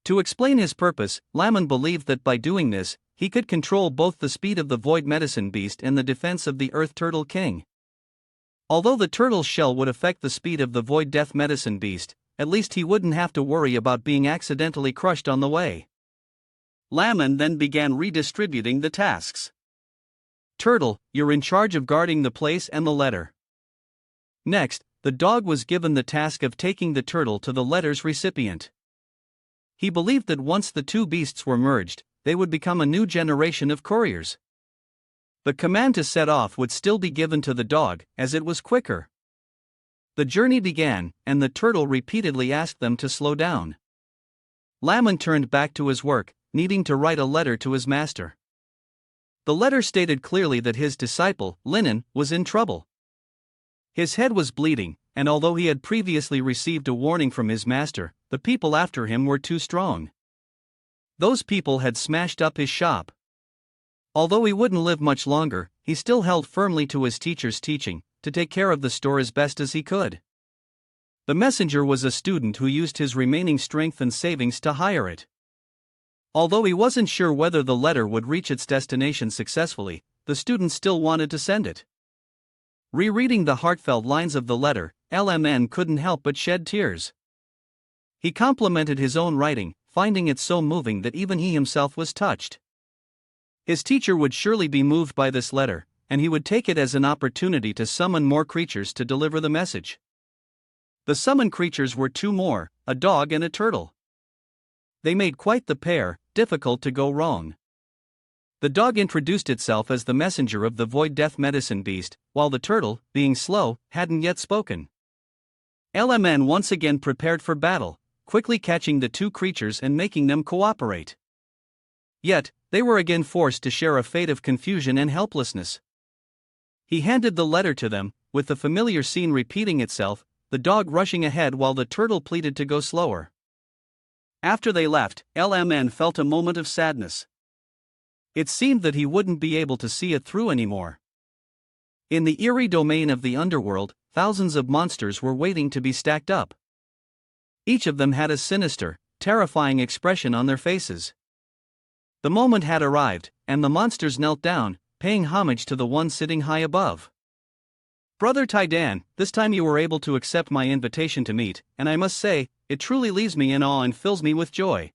To explain his purpose, Lamon believed that by doing this, he could control both the speed of the Void Medicine Beast and the defense of the Earth Turtle King. Although the turtle's shell would affect the speed of the Void Death Medicine Beast, at least he wouldn't have to worry about being accidentally crushed on the way. Lamon then began redistributing the tasks. Turtle, you're in charge of guarding the place and the letter. Next, the dog was given the task of taking the turtle to the letter's recipient. He believed that once the two beasts were merged, they would become a new generation of couriers. The command to set off would still be given to the dog, as it was quicker. The journey began, and the turtle repeatedly asked them to slow down. Lamon turned back to his work, needing to write a letter to his master. The letter stated clearly that his disciple, Linen, was in trouble. His head was bleeding, and although he had previously received a warning from his master, the people after him were too strong. Those people had smashed up his shop. Although he wouldn't live much longer, he still held firmly to his teacher's teaching, to take care of the store as best as he could. The messenger was a student who used his remaining strength and savings to hire it. Although he wasn't sure whether the letter would reach its destination successfully, the student still wanted to send it. Rereading the heartfelt lines of the letter, LMN couldn't help but shed tears. He complimented his own writing, finding it so moving that even he himself was touched. His teacher would surely be moved by this letter, and he would take it as an opportunity to summon more creatures to deliver the message. The summoned creatures were two more, a dog and a turtle. They made quite the pair, difficult to go wrong. The dog introduced itself as the messenger of the void death medicine beast, while the turtle, being slow, hadn't yet spoken. LMN once again prepared for battle, quickly catching the two creatures and making them cooperate. Yet, they were again forced to share a fate of confusion and helplessness. He handed the letter to them, with the familiar scene repeating itself, the dog rushing ahead while the turtle pleaded to go slower. After they left, LMN felt a moment of sadness. It seemed that he wouldn't be able to see it through anymore. In the eerie domain of the underworld, thousands of monsters were waiting to be stacked up. Each of them had a sinister, terrifying expression on their faces. The moment had arrived, and the monsters knelt down, paying homage to the one sitting high above. Brother Taidan, this time you were able to accept my invitation to meet, and I must say, it truly leaves me in awe and fills me with joy.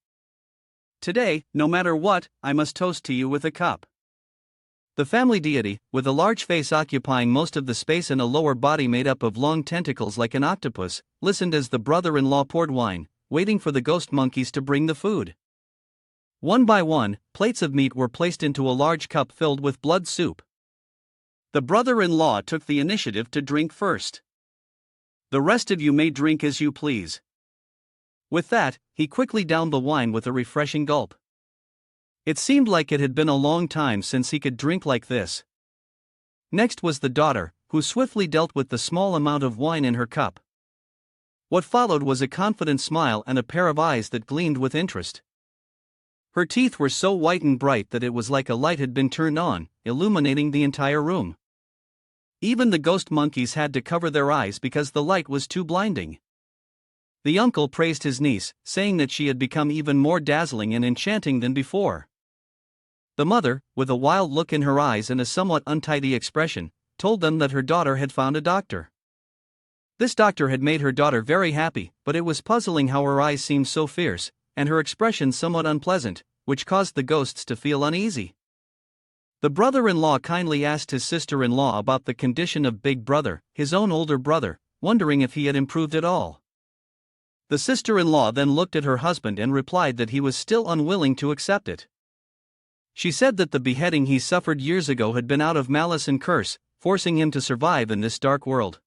Today, no matter what, I must toast to you with a cup. The family deity, with a large face occupying most of the space and a lower body made up of long tentacles like an octopus, listened as the brother-in-law poured wine, waiting for the ghost monkeys to bring the food. One by one, plates of meat were placed into a large cup filled with blood soup. The brother-in-law took the initiative to drink first. The rest of you may drink as you please. With that, he quickly downed the wine with a refreshing gulp. It seemed like it had been a long time since he could drink like this. Next was the daughter, who swiftly dealt with the small amount of wine in her cup. What followed was a confident smile and a pair of eyes that gleamed with interest. Her teeth were so white and bright that it was like a light had been turned on, illuminating the entire room. Even the ghost monkeys had to cover their eyes because the light was too blinding. The uncle praised his niece, saying that she had become even more dazzling and enchanting than before. The mother, with a wild look in her eyes and a somewhat untidy expression, told them that her daughter had found a doctor. This doctor had made her daughter very happy, but it was puzzling how her eyes seemed so fierce, and her expression somewhat unpleasant, which caused the ghosts to feel uneasy. The brother-in-law kindly asked his sister-in-law about the condition of Big Brother, his own older brother, wondering if he had improved at all. The sister-in-law then looked at her husband and replied that he was still unwilling to accept it. She said that the beheading he suffered years ago had been out of malice and curse, forcing him to survive in this dark world.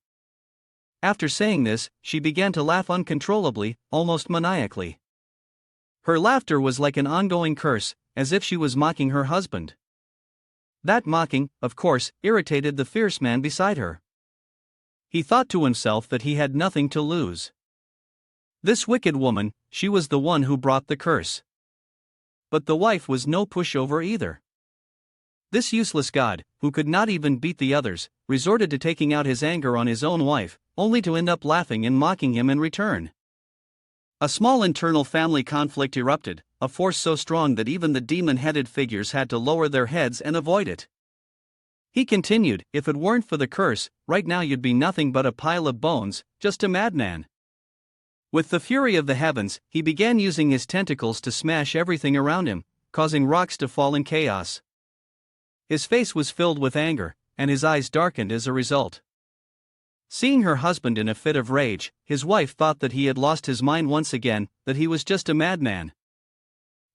After saying this, she began to laugh uncontrollably, almost maniacally. Her laughter was like an ongoing curse, as if she was mocking her husband. That mocking, of course, irritated the fierce man beside her. He thought to himself that he had nothing to lose. This wicked woman, she was the one who brought the curse. But the wife was no pushover either. This useless god, who could not even beat the others, resorted to taking out his anger on his own wife, only to end up laughing and mocking him in return. A small internal family conflict erupted, a force so strong that even the demon-headed figures had to lower their heads and avoid it. He continued, "If it weren't for the curse, right now you'd be nothing but a pile of bones, just a madman." With the fury of the heavens, he began using his tentacles to smash everything around him, causing rocks to fall in chaos. His face was filled with anger, and his eyes darkened as a result. Seeing her husband in a fit of rage, his wife thought that he had lost his mind once again, that he was just a madman.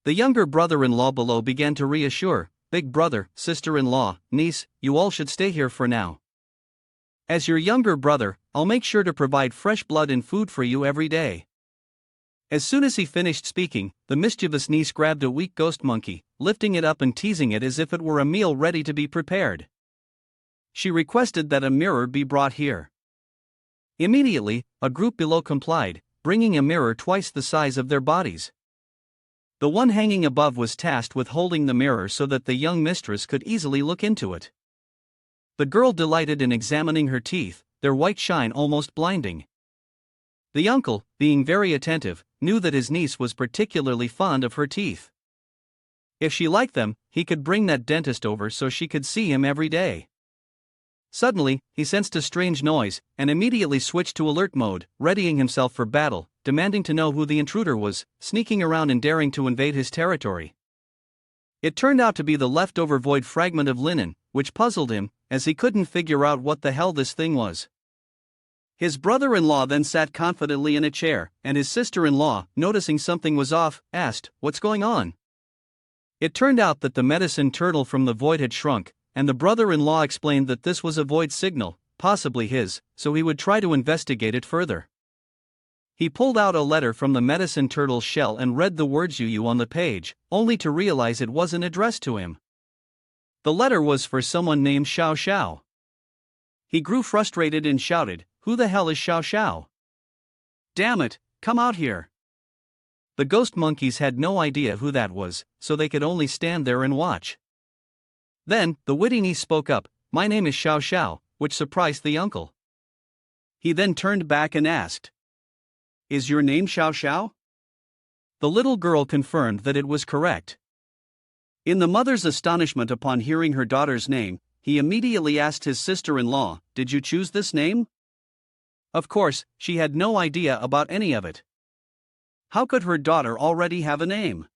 The younger brother-in-law below began to reassure, "Big brother, sister-in-law, niece, you all should stay here for now. As your younger brother, I'll make sure to provide fresh blood and food for you every day." As soon as he finished speaking, the mischievous niece grabbed a weak ghost monkey, lifting it up and teasing it as if it were a meal ready to be prepared. She requested that a mirror be brought here. Immediately, a group below complied, bringing a mirror twice the size of their bodies. The one hanging above was tasked with holding the mirror so that the young mistress could easily look into it. The girl delighted in examining her teeth, their white shine almost blinding. The uncle, being very attentive, knew that his niece was particularly fond of her teeth. If she liked them, he could bring that dentist over so she could see him every day. Suddenly, he sensed a strange noise, and immediately switched to alert mode, readying himself for battle, demanding to know who the intruder was, sneaking around and daring to invade his territory. It turned out to be the leftover void fragment of linen, which puzzled him, as he couldn't figure out what the hell this thing was. His brother-in-law then sat confidently in a chair, and his sister-in-law, noticing something was off, asked, "What's going on?" It turned out that the medicine turtle from the void had shrunk, and the brother-in-law explained that this was a void signal, possibly his, so he would try to investigate it further. He pulled out a letter from the medicine turtle's shell and read the words "Yu" on the page, only to realize it wasn't addressed to him. The letter was for someone named Xiao Xiao. He grew frustrated and shouted, "Who the hell is Xiao Xiao? Damn it, come out here!" The ghost monkeys had no idea who that was, so they could only stand there and watch. Then, the witty niece spoke up, "My name is Xiao Xiao," which surprised the uncle. He then turned back and asked, "Is your name Xiao Xiao?" The little girl confirmed that it was correct. In the mother's astonishment upon hearing her daughter's name, he immediately asked his sister-in-law, "Did you choose this name?" Of course, she had no idea about any of it. How could her daughter already have a name?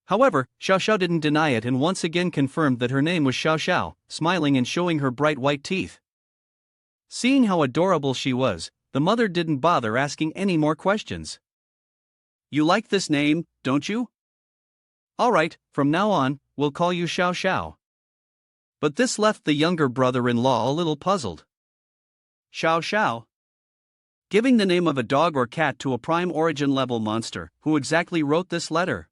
However, Xiao Xiao didn't deny it and once again confirmed that her name was Xiao Xiao, smiling and showing her bright white teeth. Seeing how adorable she was, the mother didn't bother asking any more questions. "You like this name, don't you? Alright, from now on, we'll call you Xiao Xiao." But this left the younger brother-in-law a little puzzled. Xiao Xiao? Giving the name of a dog or cat to a prime origin level monster, who exactly wrote this letter?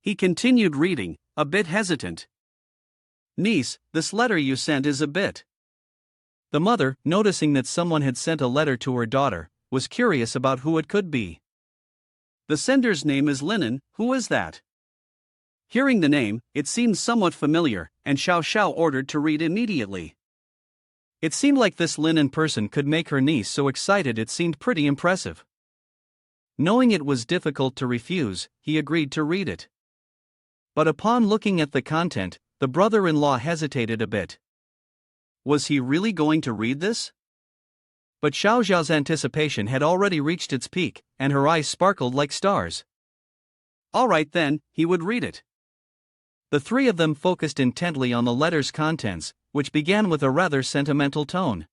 He continued reading, a bit hesitant. "Niece, this letter you sent is a bit." The mother, noticing that someone had sent a letter to her daughter, was curious about who it could be. "The sender's name is Linen, who is that?" Hearing the name, it seemed somewhat familiar, and Xiao Xiao ordered to read immediately. It seemed like this Linen person could make her niece so excited it seemed pretty impressive. Knowing it was difficult to refuse, he agreed to read it. But upon looking at the content, the brother-in-law hesitated a bit. Was he really going to read this? But Xiao Xiao's anticipation had already reached its peak, and her eyes sparkled like stars. Alright then, he would read it. The three of them focused intently on the letter's contents, which began with a rather sentimental tone.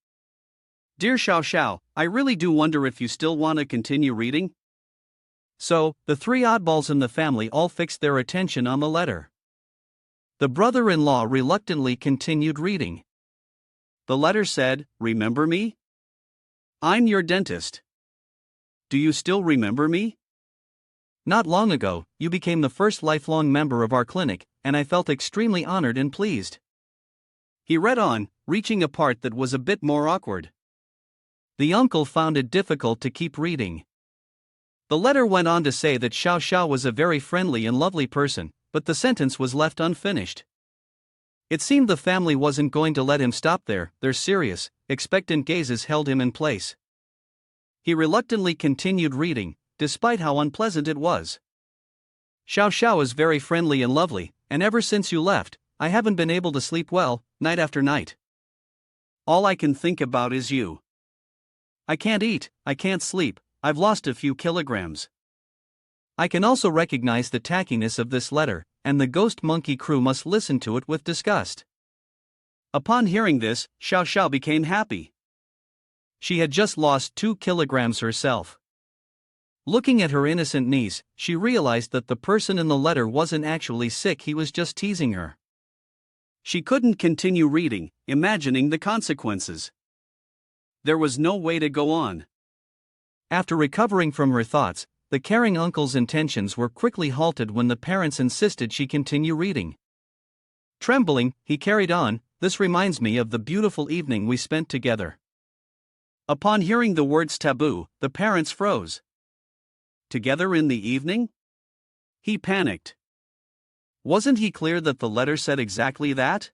"Dear Xiao Xiao, I really do wonder if you still want to continue reading?" So, the three oddballs in the family all fixed their attention on the letter. The brother-in-law reluctantly continued reading. The letter said, "Remember me? I'm your dentist. Do you still remember me? Not long ago, you became the first lifelong member of our clinic, and I felt extremely honored and pleased." He read on, reaching a part that was a bit more awkward. The uncle found it difficult to keep reading. The letter went on to say that Xiao Xiao was a very friendly and lovely person, but the sentence was left unfinished. It seemed the family wasn't going to let him stop there. Their serious, expectant gazes held him in place. He reluctantly continued reading, despite how unpleasant it was. "Xiao Xiao is very friendly and lovely, and ever since you left, I haven't been able to sleep well, night after night. All I can think about is you. I can't eat, I can't sleep, I've lost a few kilograms." I can also recognize the tackiness of this letter, and the ghost monkey crew must listen to it with disgust. Upon hearing this, Xiao Xiao became happy. She had just lost 2 kilograms herself. Looking at her innocent niece, she realized that the person in the letter wasn't actually sick, he was just teasing her. She couldn't continue reading, imagining the consequences. There was no way to go on. After recovering from her thoughts, the caring uncle's intentions were quickly halted when the parents insisted she continue reading. Trembling, he carried on, "This reminds me of the beautiful evening we spent together." Upon hearing the words taboo, the parents froze. Together in the evening? He panicked. Wasn't he clear that the letter said exactly that?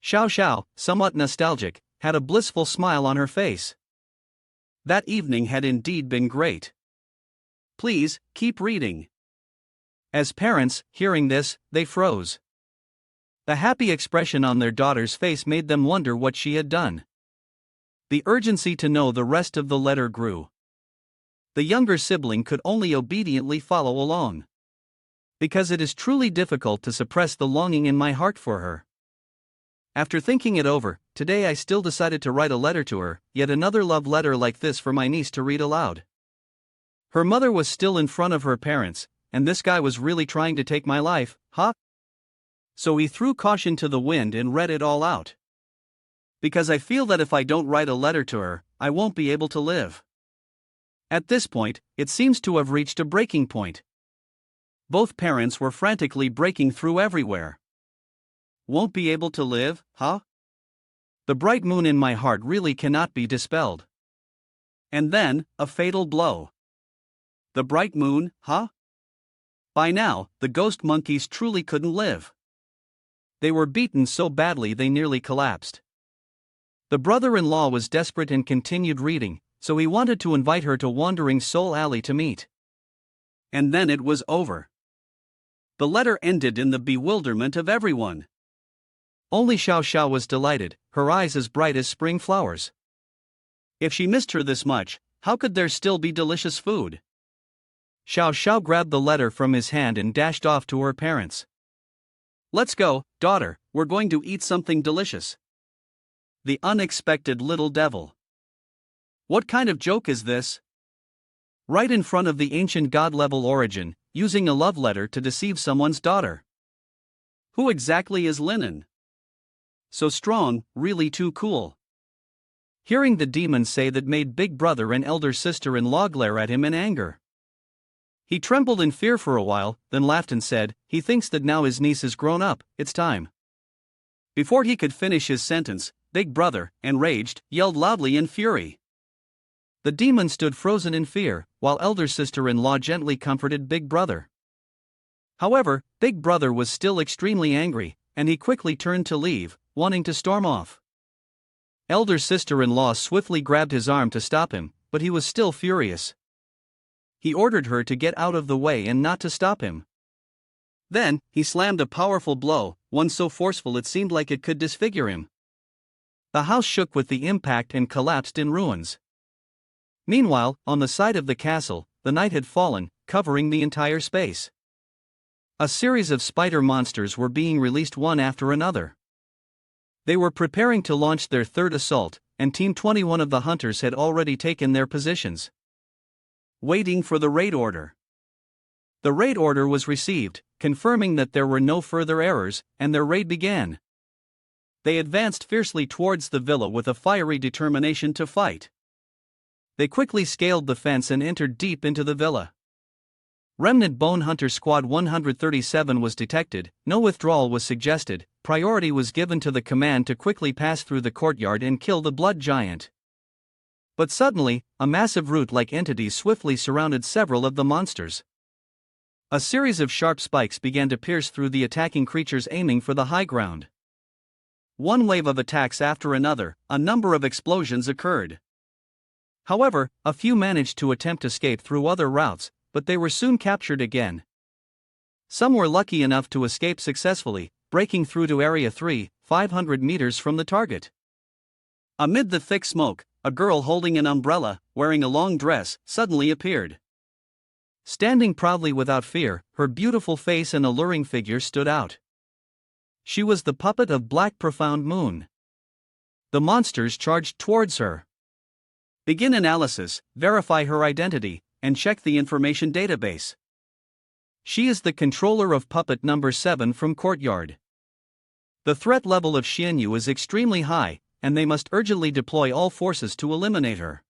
Xiao Xiao, somewhat nostalgic, had a blissful smile on her face. That evening had indeed been great. Please, keep reading. As parents, hearing this, they froze. The happy expression on their daughter's face made them wonder what she had done. The urgency to know the rest of the letter grew. The younger sibling could only obediently follow along. "Because it is truly difficult to suppress the longing in my heart for her. After thinking it over, today I still decided to write a letter to her, yet another love letter like this for my niece to read aloud. Her mother was still in front of her parents, and this guy was really trying to take my life, huh? So he threw caution to the wind and read it all out. Because I feel that if I don't write a letter to her, I won't be able to live. At this point, it seems to have reached a breaking point. Both parents were frantically breaking through everywhere. Won't be able to live, huh? The bright moon in my heart really cannot be dispelled. And then, a fatal blow. The bright moon, huh? By now, the ghost monkeys truly couldn't live. They were beaten so badly they nearly collapsed. The brother-in-law was desperate and continued reading, so he wanted to invite her to Wandering Soul Alley to meet. And then it was over. The letter ended in the bewilderment of everyone. Only Xiao Xiao was delighted, her eyes as bright as spring flowers. If she missed her this much, how could there still be delicious food? Xiao Xiao grabbed the letter from his hand and dashed off to her parents. Let's go, daughter, we're going to eat something delicious. The unexpected little devil. What kind of joke is this? Right in front of the ancient god-level origin, using a love letter to deceive someone's daughter. Who exactly is Linen? So strong, really too cool. Hearing the demon say that made big brother and elder sister-in-law glare at him in anger. He trembled in fear for a while, then laughed and said, he thinks that now his niece is grown up, it's time. Before he could finish his sentence, Big Brother, enraged, yelled loudly in fury. The demon stood frozen in fear, while elder sister-in-law gently comforted Big Brother. However, Big Brother was still extremely angry, and he quickly turned to leave, wanting to storm off. Elder sister-in-law swiftly grabbed his arm to stop him, but he was still furious. He ordered her to get out of the way and not to stop him. Then, he slammed a powerful blow, one so forceful it seemed like it could disfigure him. The house shook with the impact and collapsed in ruins. Meanwhile, on the side of the castle, the night had fallen, covering the entire space. A series of spider monsters were being released one after another. They were preparing to launch their third assault, and Team 21 of the hunters had already taken their positions. Waiting for the raid order. The raid order was received, confirming that there were no further errors, and their raid began. They advanced fiercely towards the villa with a fiery determination to fight. They quickly scaled the fence and entered deep into the villa. Remnant Bone Hunter Squad 137 was detected, no withdrawal was suggested, priority was given to the command to quickly pass through the courtyard and kill the blood giant. But suddenly, a massive root-like entity swiftly surrounded several of the monsters. A series of sharp spikes began to pierce through the attacking creatures aiming for the high ground. One wave of attacks after another, a number of explosions occurred. However, a few managed to attempt escape through other routes, but they were soon captured again. Some were lucky enough to escape successfully, breaking through to Area 3, 500 meters from the target. Amid the thick smoke, a girl holding an umbrella, wearing a long dress, suddenly appeared. Standing proudly without fear, her beautiful face and alluring figure stood out. She was the puppet of Black Profound Moon. The monsters charged towards her. Begin analysis, verify her identity, and check the information database. She is the controller of puppet number 7 from Courtyard. The threat level of Xianyu is extremely high, and they must urgently deploy all forces to eliminate her.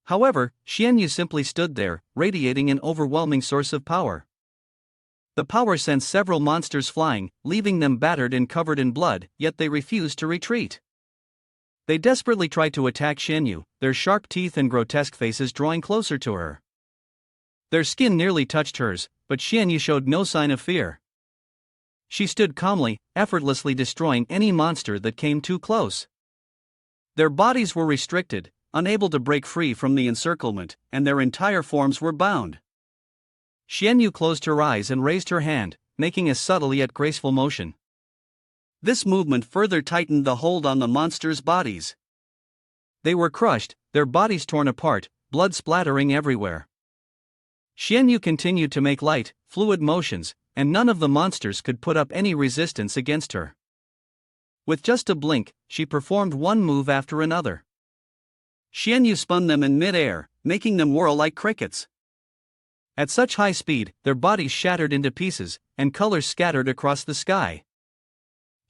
However, Xianyu simply stood there, radiating an overwhelming source of power. The power sent several monsters flying, leaving them battered and covered in blood, yet they refused to retreat. They desperately tried to attack Xianyu, their sharp teeth and grotesque faces drawing closer to her. Their skin nearly touched hers, but Xianyu showed no sign of fear. She stood calmly, effortlessly destroying any monster that came too close. Their bodies were restricted, unable to break free from the encirclement, and their entire forms were bound. Xianyu closed her eyes and raised her hand, making a subtle yet graceful motion. This movement further tightened the hold on the monsters' bodies. They were crushed, their bodies torn apart, blood splattering everywhere. Xianyu continued to make light, fluid motions, and none of the monsters could put up any resistance against her. With just a blink, she performed one move after another. Xianyu spun them in mid-air, making them whirl like crickets. At such high speed, their bodies shattered into pieces, and colors scattered across the sky.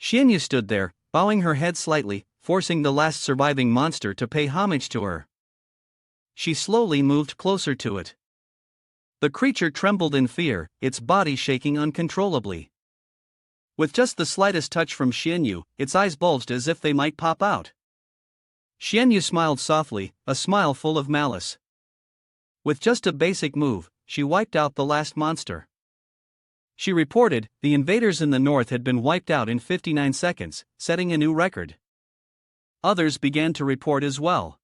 Xianyu stood there, bowing her head slightly, forcing the last surviving monster to pay homage to her. She slowly moved closer to it. The creature trembled in fear, its body shaking uncontrollably. With just the slightest touch from Xianyu, its eyes bulged as if they might pop out. Xianyu smiled softly, a smile full of malice. With just a basic move, she wiped out the last monster. She reported, the invaders in the north had been wiped out in 59 seconds, setting a new record. Others began to report as well.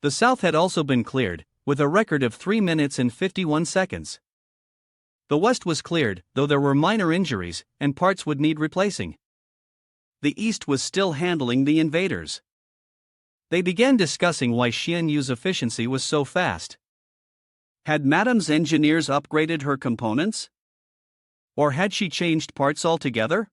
The south had also been cleared, with a record of 3 minutes and 51 seconds. The west was cleared, though there were minor injuries, and parts would need replacing. The east was still handling the invaders. They began discussing why Xianyu's efficiency was so fast. Had Madame's engineers upgraded her components? Or had she changed parts altogether?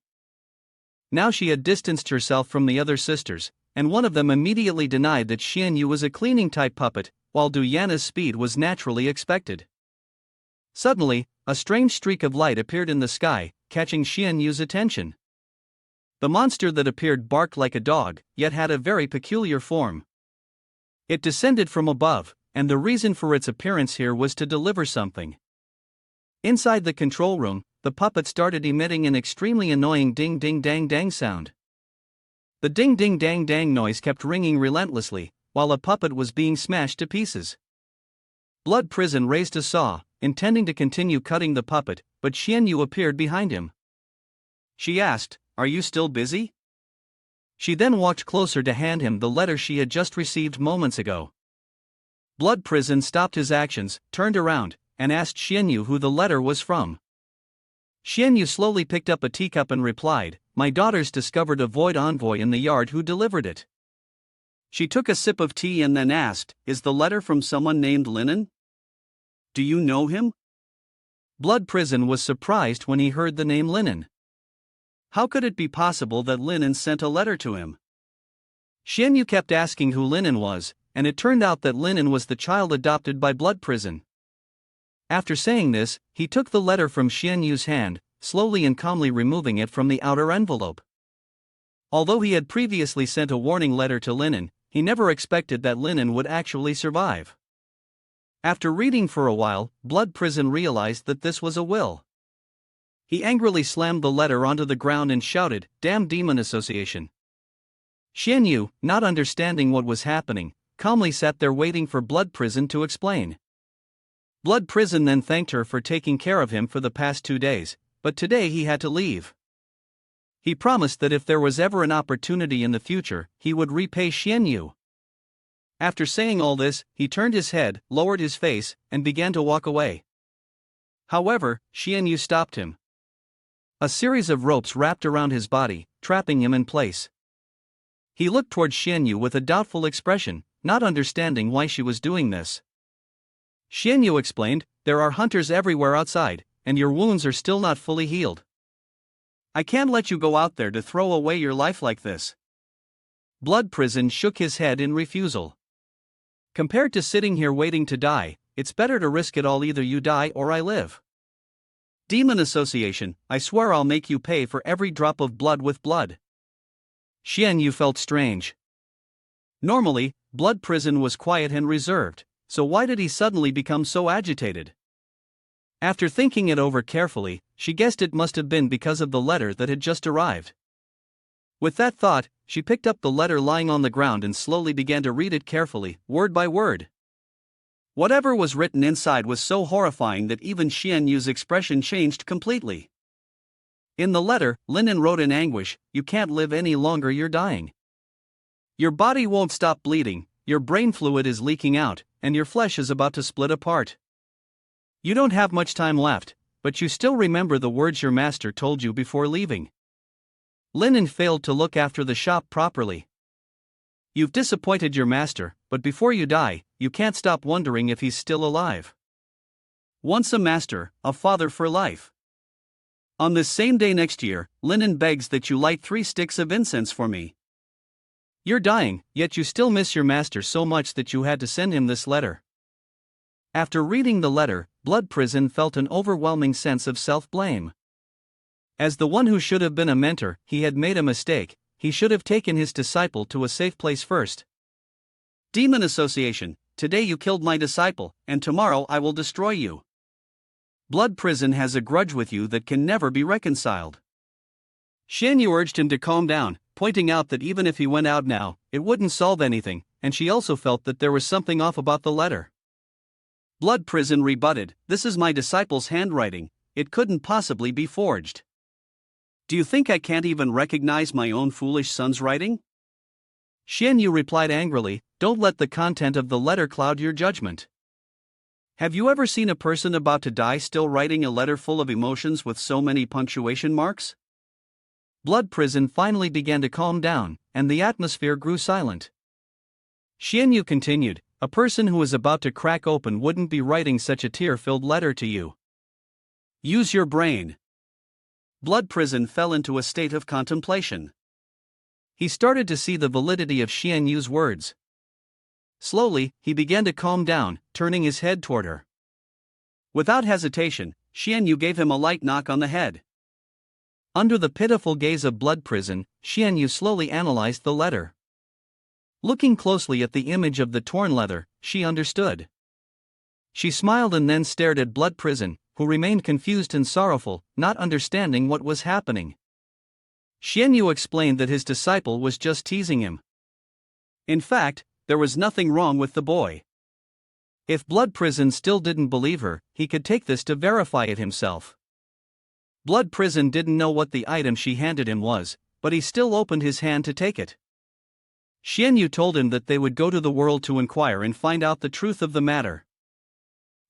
Now she had distanced herself from the other sisters, and one of them immediately denied that Xianyu was a cleaning-type puppet, while Duyana's speed was naturally expected. Suddenly, a strange streak of light appeared in the sky, catching Xianyu's attention. The monster that appeared barked like a dog, yet had a very peculiar form. It descended from above, and the reason for its appearance here was to deliver something. Inside the control room, the puppet started emitting an extremely annoying ding-ding-dang-dang sound. The ding-ding-dang-dang noise kept ringing relentlessly, while a puppet was being smashed to pieces. Blood Prison raised a saw, intending to continue cutting the puppet, but Xianyu appeared behind him. She asked, "Are you still busy?" She then walked closer to hand him the letter she had just received moments ago. Blood Prison stopped his actions, turned around, and asked Xianyu who the letter was from. Xianyu slowly picked up a teacup and replied, "My daughters discovered a void envoy in the yard who delivered it." She took a sip of tea and then asked, "Is the letter from someone named Linen? Do you know him?" Blood Prison was surprised when he heard the name Linen. How could it be possible that Linen sent a letter to him? Xianyu kept asking who Linen was, and it turned out that Linen was the child adopted by Blood Prison. After saying this, he took the letter from Xianyu's hand, slowly and calmly removing it from the outer envelope. Although he had previously sent a warning letter to Linen, he never expected that Linen would actually survive. After reading for a while, Blood Prison realized that this was a will. He angrily slammed the letter onto the ground and shouted, "Damn Demon Association!" Xianyu, not understanding what was happening, calmly sat there waiting for Blood Prison to explain. Blood Prison then thanked her for taking care of him for the past 2 days, but today he had to leave. He promised that if there was ever an opportunity in the future, he would repay Xianyu. After saying all this, he turned his head, lowered his face, and began to walk away. However, Xianyu stopped him. A series of ropes wrapped around his body, trapping him in place. He looked toward Xianyu with a doubtful expression, not understanding why she was doing this. Xianyu explained, "There are hunters everywhere outside, and your wounds are still not fully healed. I can't let you go out there to throw away your life like this." Blood Prison shook his head in refusal. "Compared to sitting here waiting to die, it's better to risk it all. Either you die or I live." "Demon Association, I swear I'll make you pay for every drop of blood with blood." Xianyu felt strange. Normally, Blood Prison was quiet and reserved, so why did he suddenly become so agitated? After thinking it over carefully, she guessed it must have been because of the letter that had just arrived. With that thought, she picked up the letter lying on the ground and slowly began to read it carefully, word by word. Whatever was written inside was so horrifying that even Xianyu's expression changed completely. In the letter, Linen wrote in anguish, "You can't live any longer, you're dying. Your body won't stop bleeding, your brain fluid is leaking out, and your flesh is about to split apart. You don't have much time left, but you still remember the words your master told you before leaving. Linen failed to look after the shop properly. You've disappointed your master, but before you die, you can't stop wondering if he's still alive. Once a master, a father for life. On this same day next year, Linen begs that you light 3 sticks of incense for me. You're dying, yet you still miss your master so much that you had to send him this letter. After reading the letter, Blood Prison felt an overwhelming sense of self-blame. As the one who should have been a mentor, he had made a mistake. He should have taken his disciple to a safe place first. Demon Association, today you killed my disciple, and tomorrow I will destroy you. Blood Prison has a grudge with you that can never be reconciled. Xianyu urged him to calm down, pointing out that even if he went out now, it wouldn't solve anything, and she also felt that there was something off about the letter. Blood Prison rebutted, "This is my disciple's handwriting, it couldn't possibly be forged. Do you think I can't even recognize my own foolish son's writing?" Xianyu replied angrily, "Don't let the content of the letter cloud your judgment. Have you ever seen a person about to die still writing a letter full of emotions with so many punctuation marks?" Blood Prison finally began to calm down, and the atmosphere grew silent. Xianyu continued, "A person who is about to crack open wouldn't be writing such a tear-filled letter to you. Use your brain." Blood Prison fell into a state of contemplation. He started to see the validity of Xianyu's words. Slowly, he began to calm down, turning his head toward her. Without hesitation, Xianyu gave him a light knock on the head. Under the pitiful gaze of Blood Prison, Xianyu slowly analyzed the letter. Looking closely at the image of the torn leather, she understood. She smiled and then stared at Blood Prison, who remained confused and sorrowful, not understanding what was happening. Xianyu explained that his disciple was just teasing him. In fact, there was nothing wrong with the boy. If Blood Prison still didn't believe her, he could take this to verify it himself. Blood Prison didn't know what the item she handed him was, but he still opened his hand to take it. Xianyu told him that they would go to the world to inquire and find out the truth of the matter.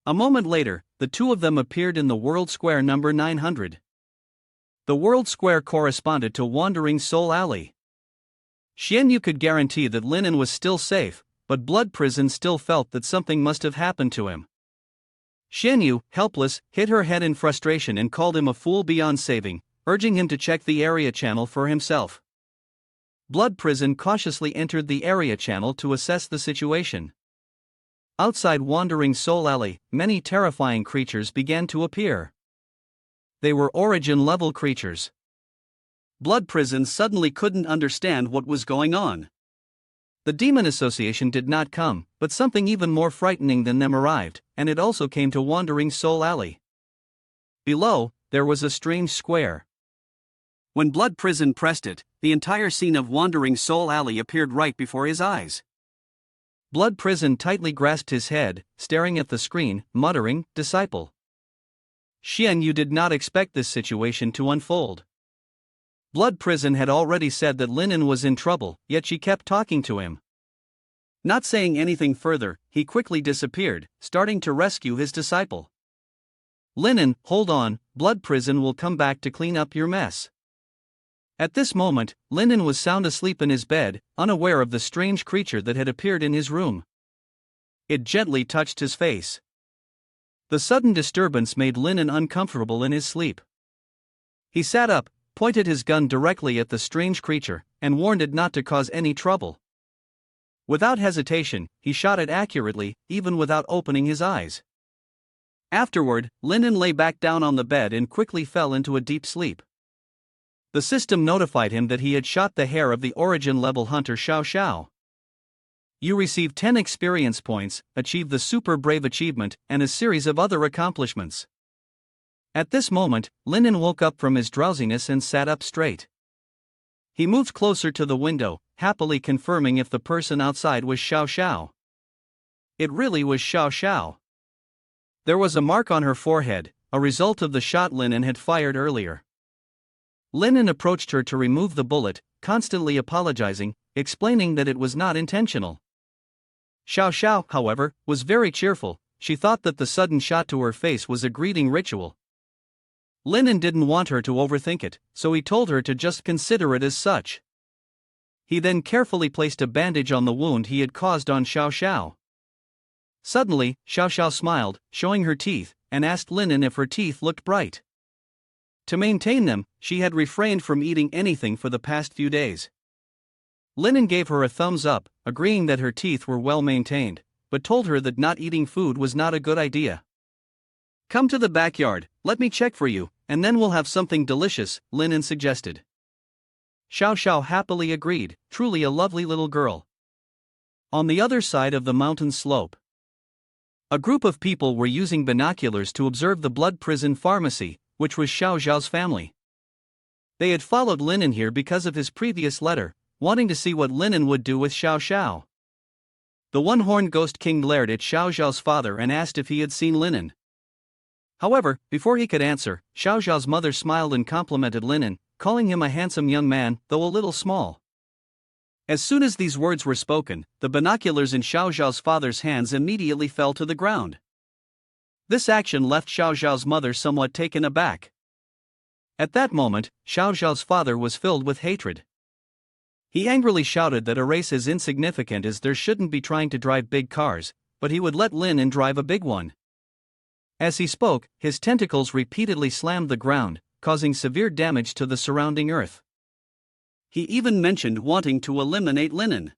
A moment later, the two of them appeared in the World Square number 900. The World Square corresponded to Wandering Soul Alley. Xianyu could guarantee that Linen was still safe, but Blood Prison still felt that something must have happened to him. Xianyu, helpless, hit her head in frustration and called him a fool beyond saving, urging him to check the area channel for himself. Blood Prison cautiously entered the area channel to assess the situation. Outside Wandering Soul Alley, many terrifying creatures began to appear. They were origin-level creatures. Blood Prison suddenly couldn't understand what was going on. The Demon Association did not come, but something even more frightening than them arrived, and it also came to Wandering Soul Alley. Below, there was a strange square. When Blood Prison pressed it, the entire scene of Wandering Soul Alley appeared right before his eyes. Blood Prison tightly grasped his head, staring at the screen, muttering, "Disciple." Xianyu did not expect this situation to unfold. Blood Prison had already said that Linen was in trouble, yet she kept talking to him. Not saying anything further, he quickly disappeared, starting to rescue his disciple. "Linen, hold on, Blood Prison will come back to clean up your mess." At this moment, Linen was sound asleep in his bed, unaware of the strange creature that had appeared in his room. It gently touched his face. The sudden disturbance made Linen uncomfortable in his sleep. He sat up, pointed his gun directly at the strange creature, and warned it not to cause any trouble. Without hesitation, he shot it accurately, even without opening his eyes. Afterward, Linen lay back down on the bed and quickly fell into a deep sleep. The system notified him that he had shot the hair of the origin-level hunter Xiao Xiao. You received 10 experience points, achieved the Super Brave achievement, and a series of other accomplishments. At this moment, Linen woke up from his drowsiness and sat up straight. He moved closer to the window, happily confirming if the person outside was Xiao Xiao. It really was Xiao Xiao. There was a mark on her forehead, a result of the shot Linen had fired earlier. Linen approached her to remove the bullet, constantly apologizing, explaining that it was not intentional. Xiao Xiao, however, was very cheerful. She thought that the sudden shot to her face was a greeting ritual. Linen didn't want her to overthink it, so he told her to just consider it as such. He then carefully placed a bandage on the wound he had caused on Xiao Xiao. Suddenly, Xiao Xiao smiled, showing her teeth, and asked Linen if her teeth looked bright. To maintain them, she had refrained from eating anything for the past few days. Linen gave her a thumbs up, agreeing that her teeth were well maintained, but told her that not eating food was not a good idea. "Come to the backyard, let me check for you, and then we'll have something delicious," Linen suggested. Xiao Xiao happily agreed, truly a lovely little girl. On the other side of the mountain slope, a group of people were using binoculars to observe the blood prison pharmacy, which was Xiao Xiao's family. They had followed Linen here because of his previous letter, wanting to see what Linen would do with Xiao Xiao. The one-horned ghost king glared at Xiao Xiao's father and asked if he had seen Linen. However, before he could answer, Xiao Xiao's mother smiled and complimented Linen, calling him a handsome young man, though a little small. As soon as these words were spoken, the binoculars in Xiao Xiao's father's hands immediately fell to the ground. This action left Xiao Xiao's mother somewhat taken aback. At that moment, Xiao Xiao's father was filled with hatred. He angrily shouted that a race as insignificant as theirs shouldn't be trying to drive big cars, but he would let Lin and drive a big one. As he spoke, his tentacles repeatedly slammed the ground, causing severe damage to the surrounding earth. He even mentioned wanting to eliminate Linen.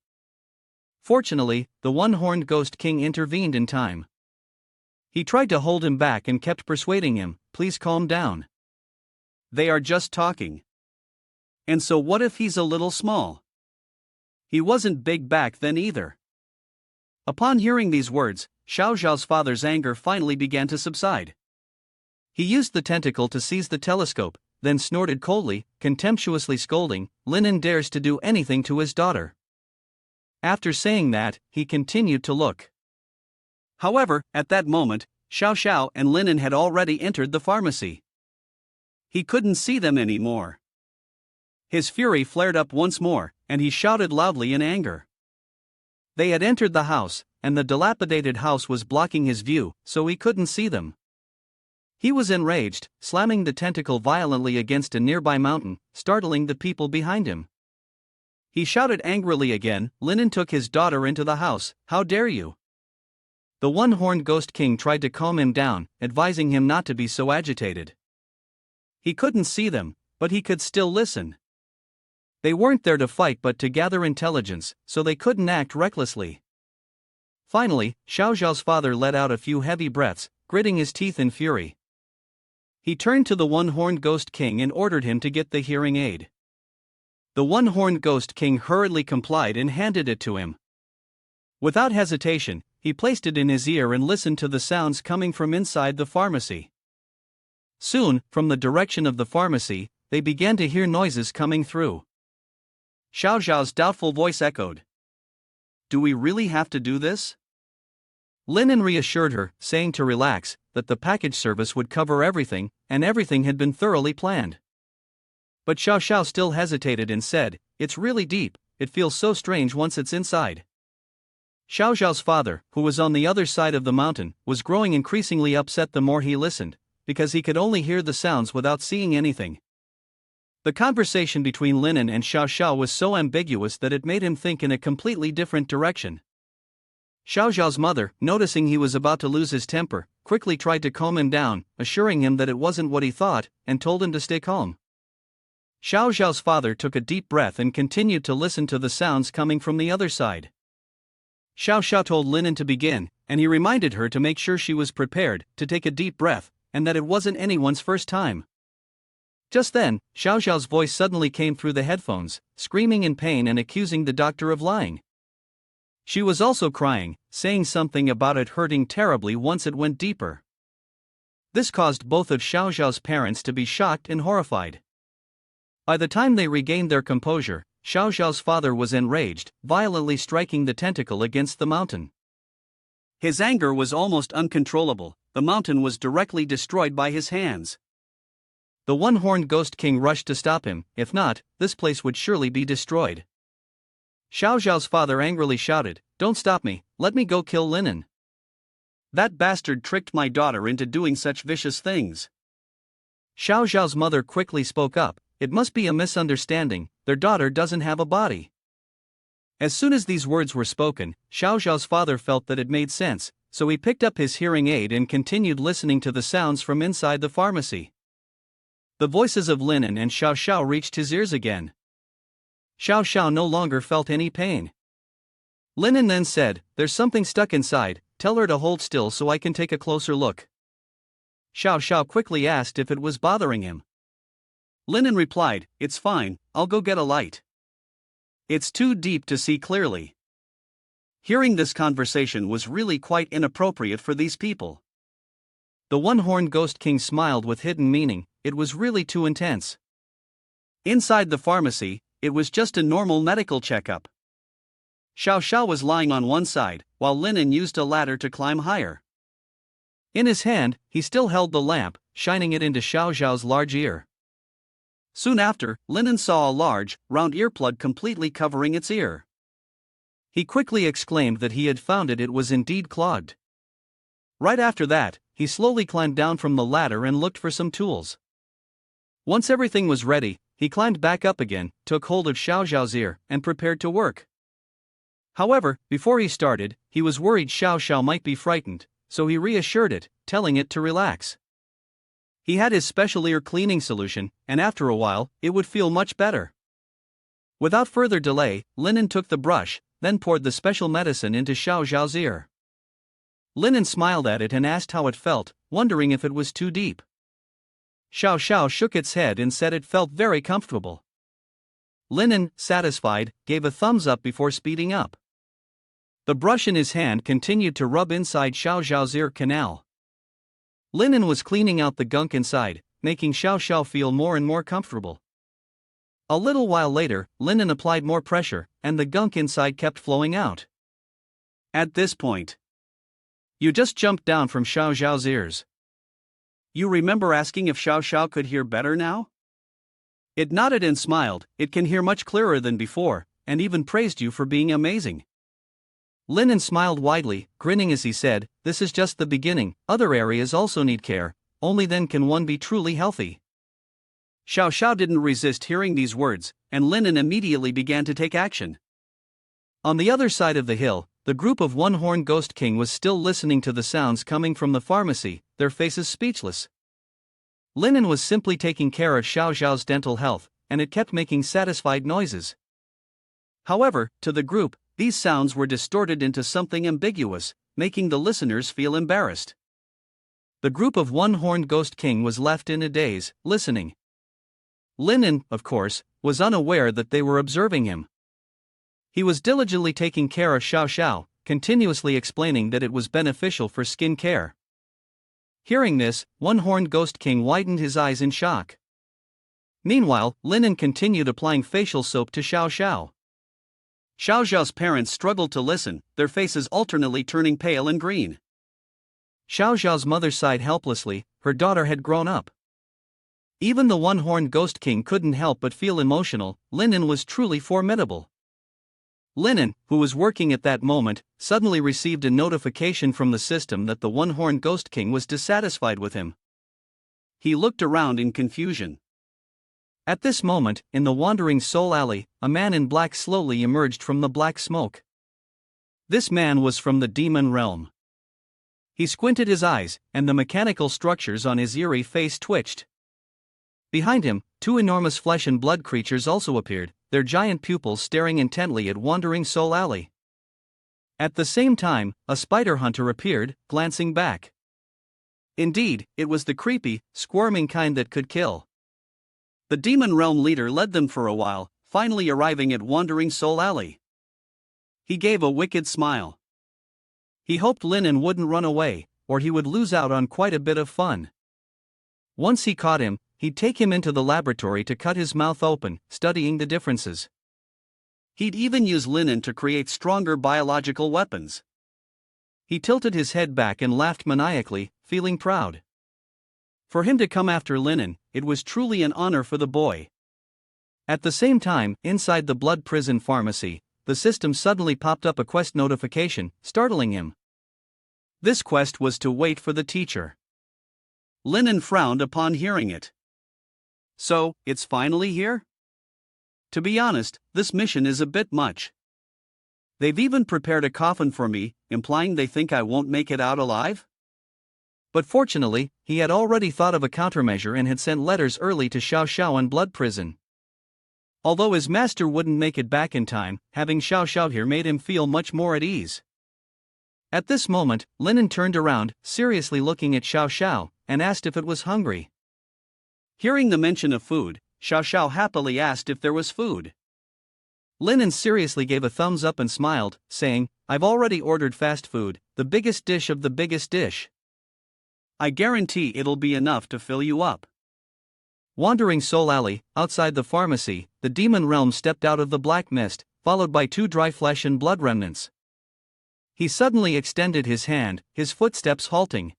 Fortunately, the one-horned ghost king intervened in time. He tried to hold him back and kept persuading him, "Please calm down. They are just talking. And so what if he's a little small? He wasn't big back then either." Upon hearing these words, Xiao Xiao's father's anger finally began to subside. He used the tentacle to seize the telescope, then snorted coldly, contemptuously scolding, "Linen dares to do anything to his daughter." After saying that, he continued to look. However, at that moment, Xiao Xiao and Linen had already entered the pharmacy. He couldn't see them anymore. His fury flared up once more, and he shouted loudly in anger. They had entered the house, and the dilapidated house was blocking his view, so he couldn't see them. He was enraged, slamming the tentacle violently against a nearby mountain, startling the people behind him. He shouted angrily again, "Linen took his daughter into the house, how dare you?" The one-horned ghost king tried to calm him down, advising him not to be so agitated. He couldn't see them, but he could still listen. They weren't there to fight but to gather intelligence, so they couldn't act recklessly. Finally, Xiao Xiao's father let out a few heavy breaths, gritting his teeth in fury. He turned to the one-horned ghost king and ordered him to get the hearing aid. The one-horned ghost king hurriedly complied and handed it to him. Without hesitation, he placed it in his ear and listened to the sounds coming from inside the pharmacy. Soon, from the direction of the pharmacy, they began to hear noises coming through. Xiao Xiao's doubtful voice echoed. "Do we really have to do this?" Linen reassured her, saying to relax, that the package service would cover everything, and everything had been thoroughly planned. But Xiao Xiao still hesitated and said, "It's really deep, it feels so strange once it's inside." Xiao Xiao's father, who was on the other side of the mountain, was growing increasingly upset the more he listened, because he could only hear the sounds without seeing anything. The conversation between Linen and Xiao Xiao was so ambiguous that it made him think in a completely different direction. Xiao Xiao's mother, noticing he was about to lose his temper, quickly tried to calm him down, assuring him that it wasn't what he thought, and told him to stay calm. Xiao Xiao's father took a deep breath and continued to listen to the sounds coming from the other side. Xiao Xiao told Linen to begin, and he reminded her to make sure she was prepared, to take a deep breath, and that it wasn't anyone's first time. Just then, Xiao Xiao's voice suddenly came through the headphones, screaming in pain and accusing the doctor of lying. She was also crying, saying something about it hurting terribly once it went deeper. This caused both of Xiao Xiao's parents to be shocked and horrified. By the time they regained their composure, Xiao Xiao's father was enraged, violently striking the tentacle against the mountain. His anger was almost uncontrollable, the mountain was directly destroyed by his hands. The one-horned ghost king rushed to stop him, if not, this place would surely be destroyed. Xiao Xiao's father angrily shouted, "Don't stop me, let me go kill Linen. That bastard tricked my daughter into doing such vicious things." Xiao Xiao's mother quickly spoke up, "It must be a misunderstanding, their daughter doesn't have a body." As soon as these words were spoken, Xiao Xiao's father felt that it made sense, so he picked up his hearing aid and continued listening to the sounds from inside the pharmacy. The voices of Linen and Xiao Xiao reached his ears again. Xiao Xiao no longer felt any pain. Linen then said, "There's something stuck inside, tell her to hold still so I can take a closer look." Xiao Xiao quickly asked if it was bothering him. Linen replied, "It's fine, I'll go get a light. It's too deep to see clearly." Hearing this conversation was really quite inappropriate for these people. The one-horned ghost king smiled with hidden meaning, it was really too intense. Inside the pharmacy, it was just a normal medical checkup. Xiao Xiao was lying on one side, while Linen used a ladder to climb higher. In his hand, he still held the lamp, shining it into Xiao Xiao's large ear. Soon after, Linen saw a large, round earplug completely covering its ear. He quickly exclaimed that he had found it was indeed clogged. Right after that, he slowly climbed down from the ladder and looked for some tools. Once everything was ready, he climbed back up again, took hold of Xiao Xiao's ear, and prepared to work. However, before he started, he was worried Xiao Xiao might be frightened, so he reassured it, telling it to relax. He had his special ear cleaning solution, and after a while, it would feel much better. Without further delay, Linen took the brush, then poured the special medicine into Xiao Xiao's ear. Linen smiled at it and asked how it felt, wondering if it was too deep. Xiao Xiao shook its head and said it felt very comfortable. Linen, satisfied, gave a thumbs up before speeding up. The brush in his hand continued to rub inside Xiao Xiao's ear canal. Linen was cleaning out the gunk inside, making Xiao Xiao feel more and more comfortable. A little while later, Linen applied more pressure, and the gunk inside kept flowing out. At this point, you just jumped down from Xiao Xiao's ears. You remember asking if Xiao Xiao could hear better now? It nodded and smiled, it can hear much clearer than before, and even praised you for being amazing. Linen smiled widely, grinning as he said, "This is just the beginning, other areas also need care, only then can one be truly healthy." Xiao Xiao didn't resist hearing these words, and Linen immediately began to take action. On the other side of the hill, the group of one-horned ghost king was still listening to the sounds coming from the pharmacy, their faces speechless. Linen was simply taking care of Xiao Xiao's dental health, and it kept making satisfied noises. However, to the group, these sounds were distorted into something ambiguous, making the listeners feel embarrassed. The group of one-horned ghost king was left in a daze, listening. Linen, of course, was unaware that they were observing him. He was diligently taking care of Xiao Xiao, continuously explaining that it was beneficial for skin care. Hearing this, one-horned ghost king widened his eyes in shock. Meanwhile, Linen continued applying facial soap to Xiao Xiao. Xiao Xiao's parents struggled to listen, their faces alternately turning pale and green. Xiao Xiao's mother sighed helplessly, her daughter had grown up. Even the one-horned ghost king couldn't help but feel emotional, Linen was truly formidable. Linen, who was working at that moment, suddenly received a notification from the system that the one-horned ghost king was dissatisfied with him. He looked around in confusion. At this moment, in the wandering soul alley, a man in black slowly emerged from the black smoke. This man was from the demon realm. He squinted his eyes, and the mechanical structures on his eerie face twitched. Behind him, two enormous flesh and blood creatures also appeared, their giant pupils staring intently at wandering soul alley. At the same time, a spider hunter appeared, glancing back. Indeed, it was the creepy, squirming kind that could kill. The demon realm leader led them for a while, finally arriving at Wandering Soul Alley. He gave a wicked smile. He hoped Linen wouldn't run away, or he would lose out on quite a bit of fun. Once he caught him, he'd take him into the laboratory to cut his mouth open, studying the differences. He'd even use Linen to create stronger biological weapons. He tilted his head back and laughed maniacally, feeling proud. For him to come after Linen, it was truly an honor for the boy. At the same time, inside the blood prison pharmacy, the system suddenly popped up a quest notification, startling him. This quest was to wait for the teacher. Linen frowned upon hearing it. So, it's finally here? To be honest, this mission is a bit much. They've even prepared a coffin for me, implying they think I won't make it out alive? But fortunately, he had already thought of a countermeasure and had sent letters early to Xiao Xiao and Blood Prison. Although his master wouldn't make it back in time, having Xiao Xiao here made him feel much more at ease. At this moment, Linen turned around, seriously looking at Xiao Xiao, and asked if it was hungry. Hearing the mention of food, Xiao Xiao happily asked if there was food. Linen seriously gave a thumbs up and smiled, saying, "I've already ordered fast food, the biggest dish of the biggest dish. I guarantee it'll be enough to fill you up." Wandering Soul Alley, outside the pharmacy, the demon realm stepped out of the black mist, followed by 2 dry flesh and blood remnants. He suddenly extended his hand, his footsteps halting.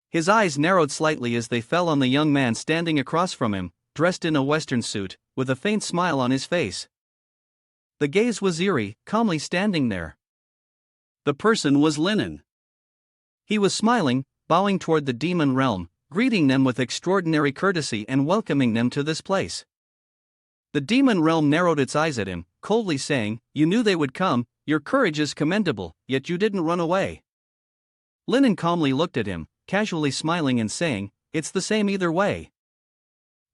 His eyes narrowed slightly as they fell on the young man standing across from him, dressed in a western suit, with a faint smile on his face. The gaze was eerie, calmly standing there. The person was Linen. He was smiling, bowing toward the demon realm, greeting them with extraordinary courtesy and welcoming them to this place. The demon realm narrowed its eyes at him, coldly saying, "You knew they would come, your courage is commendable, yet you didn't run away." Linen calmly looked at him, casually smiling and saying, "It's the same either way.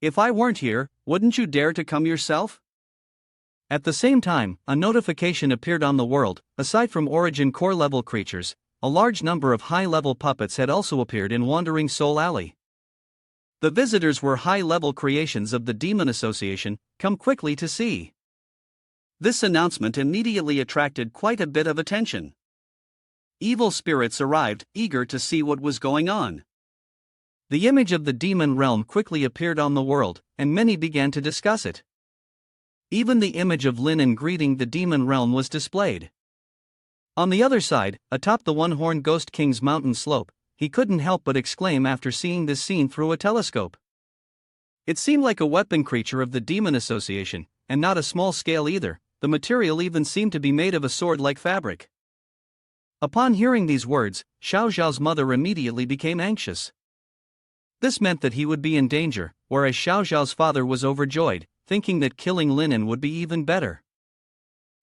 If I weren't here, wouldn't you dare to come yourself?" At the same time, a notification appeared on the world. Aside from Origin core level creatures, a large number of high-level puppets had also appeared in Wandering Soul Alley. The visitors were high-level creations of the Demon Association, come quickly to see. This announcement immediately attracted quite a bit of attention. Evil spirits arrived, eager to see what was going on. The image of the demon realm quickly appeared on the world, and many began to discuss it. Even the image of Linen greeting the demon realm was displayed. On the other side, atop the one-horned Ghost King's mountain slope, he couldn't help but exclaim after seeing this scene through a telescope. It seemed like a weapon creature of the Demon Association, and not a small scale either. The material even seemed to be made of a sword-like fabric. Upon hearing these words, Xiao Xiao's mother immediately became anxious. This meant that he would be in danger, whereas Xiao Xiao's father was overjoyed, thinking that killing Linen would be even better.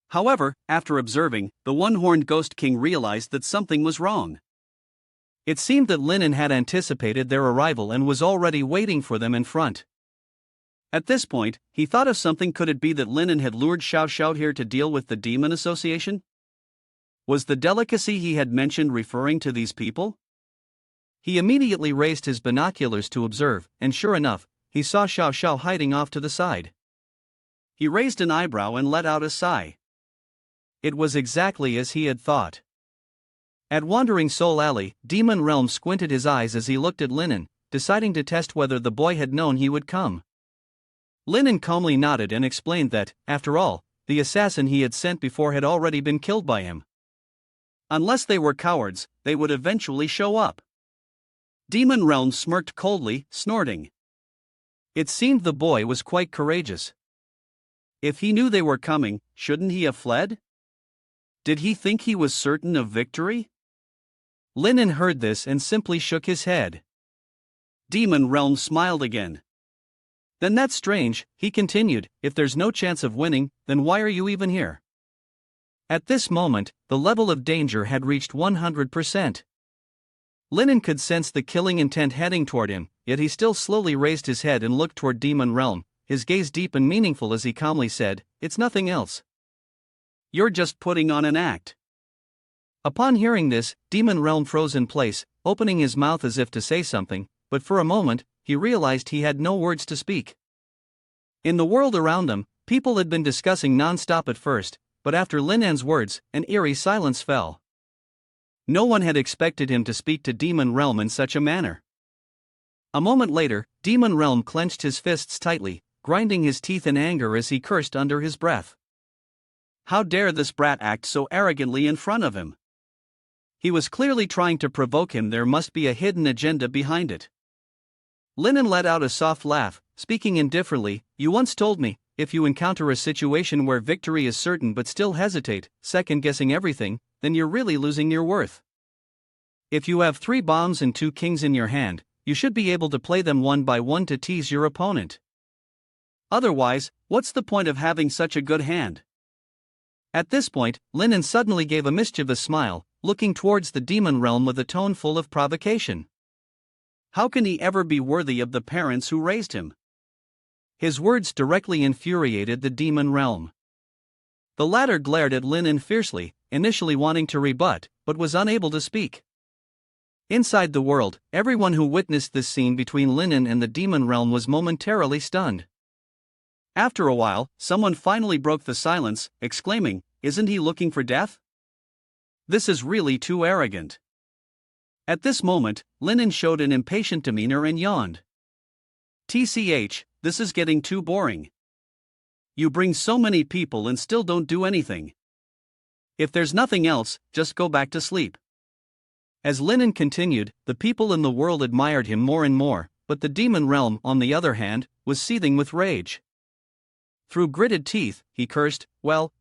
However, after observing, the one-horned Ghost King realized that something was wrong. It seemed that Linen had anticipated their arrival and was already waiting for them in front. At this point, he thought of something. Could it be that Linen had lured Xiao Xiao here to deal with the Demon Association? Was the delicacy he had mentioned referring to these people? He immediately raised his binoculars to observe, and sure enough, he saw Xiao Xiao hiding off to the side. He raised an eyebrow and let out a sigh. It was exactly as he had thought. At Wandering Soul Alley, Demon Realm squinted his eyes as he looked at Linen, deciding to test whether the boy had known he would come. Linen calmly nodded and explained that, after all, the assassin he had sent before had already been killed by him. Unless they were cowards, they would eventually show up. Demon Realm smirked coldly, snorting. It seemed the boy was quite courageous. If he knew they were coming, shouldn't he have fled? Did he think he was certain of victory? Linen heard this and simply shook his head. Demon Realm smiled again. Then that's strange, he continued. If there's no chance of winning, then why are you even here? At this moment, the level of danger had reached 100%. Linen could sense the killing intent heading toward him, yet he still slowly raised his head and looked toward Demon Realm, his gaze deep and meaningful as he calmly said, "It's nothing else. You're just putting on an act." Upon hearing this, Demon Realm froze in place, opening his mouth as if to say something, but for a moment, he realized he had no words to speak. In the world around them, people had been discussing non-stop at first, but after Linen's words, an eerie silence fell. No one had expected him to speak to Demon Realm in such a manner. A moment later, Demon Realm clenched his fists tightly, grinding his teeth in anger as he cursed under his breath. How dare this brat act so arrogantly in front of him? He was clearly trying to provoke him. There must be a hidden agenda behind it. Linen let out a soft laugh, speaking indifferently. "You once told me, if you encounter a situation where victory is certain but still hesitate, second-guessing everything, then you're really losing your worth. If you have 3 bombs and 2 kings in your hand, you should be able to play them one by one to tease your opponent. Otherwise, what's the point of having such a good hand?" At this point, Linen suddenly gave a mischievous smile, looking towards the Demon Realm with a tone full of provocation. How can he ever be worthy of the parents who raised him? His words directly infuriated the demon realm. The latter glared at Linen fiercely, initially wanting to rebut, but was unable to speak. Inside the world, everyone who witnessed this scene between Linen and the demon realm was momentarily stunned. After a while, someone finally broke the silence, exclaiming, "Isn't he looking for death? This is really too arrogant." At this moment, Linen showed an impatient demeanor and yawned. "TCH, this is getting too boring. You bring so many people and still don't do anything. If there's nothing else, just go back to sleep." As Linen continued, the people in the world admired him more and more, but the demon realm, on the other hand, was seething with rage. Through gritted teeth, he cursed, well,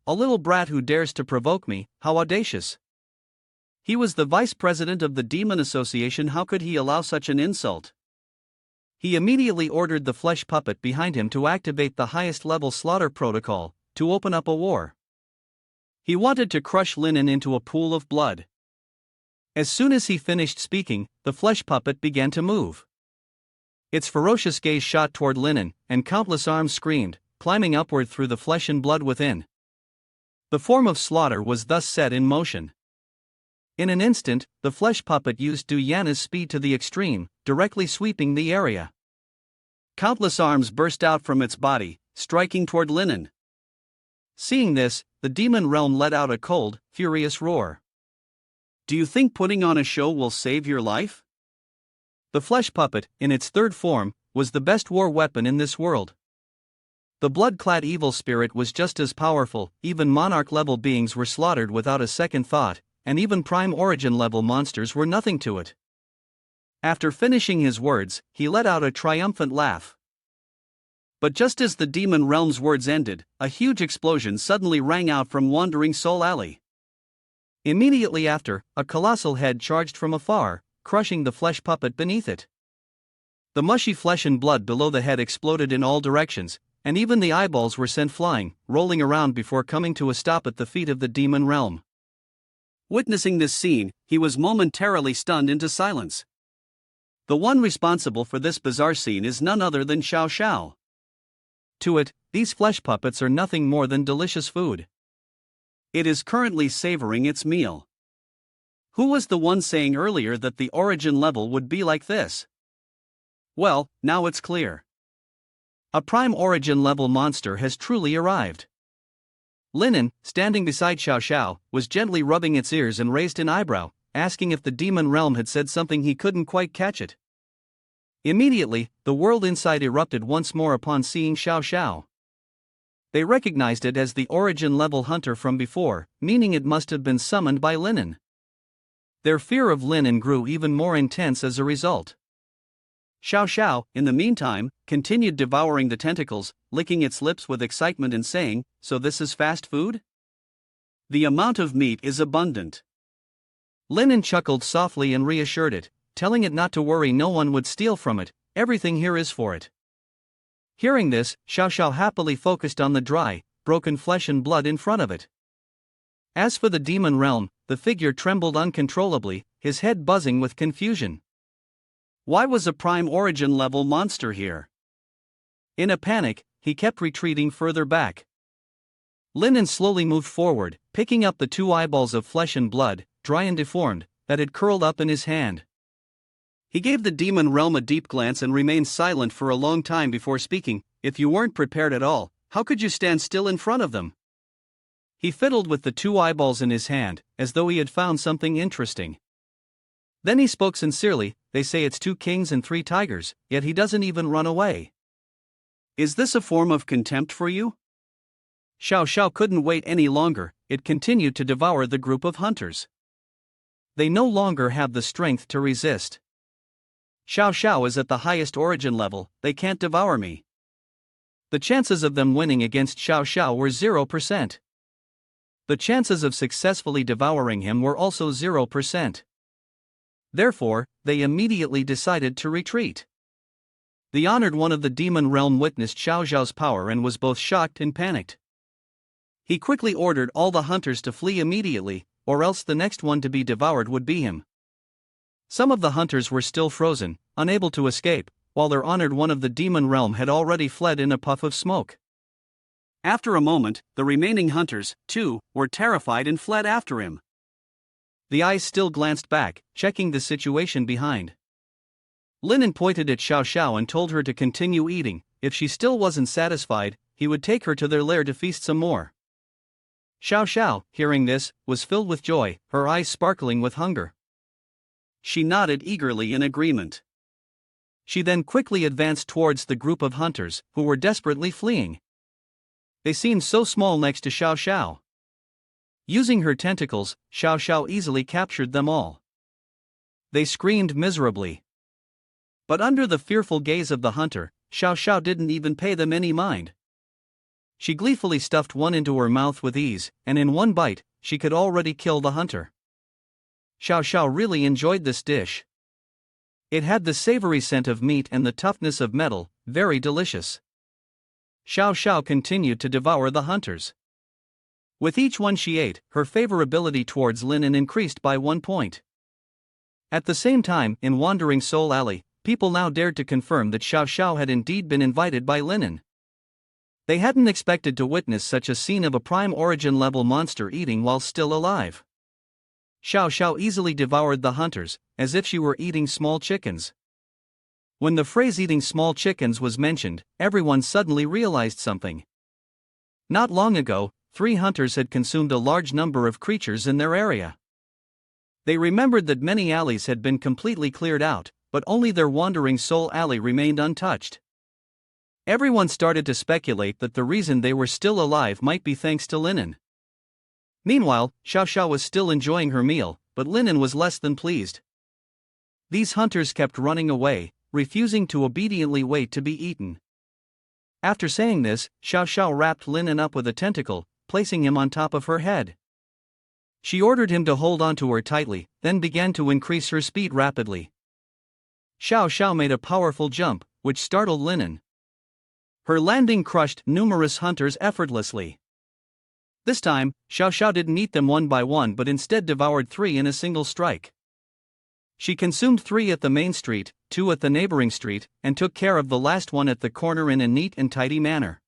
a little brat who dares to provoke me, how audacious." He was the vice president of the Demon Association, how could he allow such an insult? He immediately ordered the flesh puppet behind him to activate the highest level slaughter protocol, to open up a war. He wanted to crush Linen into a pool of blood. As soon as he finished speaking, the flesh puppet began to move. Its ferocious gaze shot toward Linen, and countless arms screamed, climbing upward through the flesh and blood within. The form of slaughter was thus set in motion. In an instant, the flesh puppet used Duyana's speed to the extreme, directly sweeping the area. Countless arms burst out from its body, striking toward Linen. Seeing this, the demon realm let out a cold, furious roar. "Do you think putting on a show will save your life?" The flesh puppet, in its third form, was the best war weapon in this world. The blood-clad evil spirit was just as powerful, even monarch-level beings were slaughtered without a second thought, and even prime origin-level monsters were nothing to it. After finishing his words, he let out a triumphant laugh. But just as the demon realm's words ended, a huge explosion suddenly rang out from Wandering Soul Alley. Immediately after, a colossal head charged from afar, crushing the flesh puppet beneath it. The mushy flesh and blood below the head exploded in all directions, and even the eyeballs were sent flying, rolling around before coming to a stop at the feet of the demon realm. Witnessing this scene, he was momentarily stunned into silence. The one responsible for this bizarre scene is none other than Xiao Xiao. To it, these flesh puppets are nothing more than delicious food. It is currently savoring its meal. Who was the one saying earlier that the origin level would be like this? Well, now it's clear. A prime origin level monster has truly arrived. Linen, standing beside Xiao Xiao, was gently rubbing its ears and raised an eyebrow, asking if the demon realm had said something he couldn't quite catch it. Immediately, the world inside erupted once more upon seeing Xiao Xiao. They recognized it as the origin level hunter from before, meaning it must have been summoned by Linen. Their fear of Linen grew even more intense as a result. Xiao Xiao, in the meantime, continued devouring the tentacles, licking its lips with excitement and saying, "So this is fast food? The amount of meat is abundant." Linen chuckled softly and reassured it, telling it not to worry, no one would steal from it, everything here is for it. Hearing this, Xiao Xiao happily focused on the dry, broken flesh and blood in front of it. As for the demon realm, the figure trembled uncontrollably, his head buzzing with confusion. Why was a prime origin level monster here? In a panic, he kept retreating further back. Linen slowly moved forward, picking up the two eyeballs of flesh and blood, dry and deformed, that had curled up in his hand. He gave the demon realm a deep glance and remained silent for a long time before speaking. "If you weren't prepared at all, how could you stand still in front of them?" He fiddled with the two eyeballs in his hand, as though he had found something interesting. Then he spoke sincerely. "They say it's 2 kings and 3 tigers, yet he doesn't even run away. Is this a form of contempt for you?" Xiao Xiao couldn't wait any longer, it continued to devour the group of hunters. They no longer have the strength to resist. Xiao Xiao is at the highest origin level, they can't devour me. The chances of them winning against Xiao Xiao were 0%. The chances of successfully devouring him were also 0%. Therefore, they immediately decided to retreat. The honored one of the demon realm witnessed Xiao Xiao's power and was both shocked and panicked. He quickly ordered all the hunters to flee immediately, or else the next one to be devoured would be him. Some of the hunters were still frozen, unable to escape, while their honored one of the demon realm had already fled in a puff of smoke. After a moment, the remaining hunters, too, were terrified and fled after him. The eyes still glanced back, checking the situation behind. Linen pointed at Xiao Xiao and told her to continue eating. If she still wasn't satisfied, he would take her to their lair to feast some more. Xiao Xiao, hearing this, was filled with joy, her eyes sparkling with hunger. She nodded eagerly in agreement. She then quickly advanced towards the group of hunters, who were desperately fleeing. They seemed so small next to Xiao Xiao. Using her tentacles, Xiao Xiao easily captured them all. They screamed miserably. But under the fearful gaze of the hunter, Xiao Xiao didn't even pay them any mind. She gleefully stuffed one into her mouth with ease, and in one bite, she could already kill the hunter. Xiao Xiao really enjoyed this dish. It had the savory scent of meat and the toughness of metal, very delicious. Xiao Xiao continued to devour the hunters. With each one she ate, her favorability towards Linen increased by 1 point. At the same time, in Wandering Soul Alley, people now dared to confirm that Xiao Xiao had indeed been invited by Linen. They hadn't expected to witness such a scene of a prime origin level monster eating while still alive. Xiao Xiao easily devoured the hunters, as if she were eating small chickens. When the phrase eating small chickens was mentioned, everyone suddenly realized something. Not long ago, 3 hunters had consumed a large number of creatures in their area. They remembered that many alleys had been completely cleared out, but only their Wandering Soul Alley remained untouched. Everyone started to speculate that the reason they were still alive might be thanks to Linen. Meanwhile, Xiao Xiao was still enjoying her meal, but Linen was less than pleased. These hunters kept running away, refusing to obediently wait to be eaten. After saying this, Xiao Xiao wrapped Linen up with a tentacle, placing him on top of her head. She ordered him to hold onto her tightly, then began to increase her speed rapidly. Xiao Xiao made a powerful jump, which startled Linen. Her landing crushed numerous hunters effortlessly. This time, Xiao Xiao didn't eat them one by one but instead devoured 3 in a single strike. She consumed 3 at the main street, 2 at the neighboring street, and took care of the last one at the corner in a neat and tidy manner.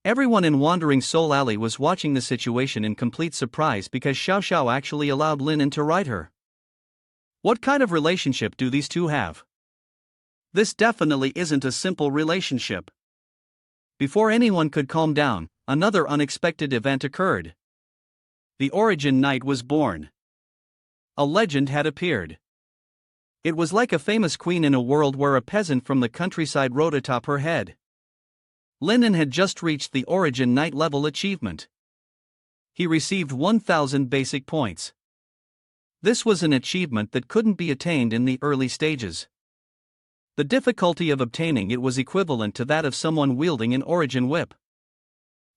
Everyone in Wandering Soul Alley was watching the situation in complete surprise because Xiao Xiao actually allowed Linen to ride her. What kind of relationship do these two have? This definitely isn't a simple relationship. Before anyone could calm down, another unexpected event occurred. The Origin Knight was born. A legend had appeared. It was like a famous queen in a world where a peasant from the countryside rode atop her head. Linen had just reached the Origin Knight level achievement. He received 1,000 basic points. This was an achievement that couldn't be attained in the early stages. The difficulty of obtaining it was equivalent to that of someone wielding an Origin whip.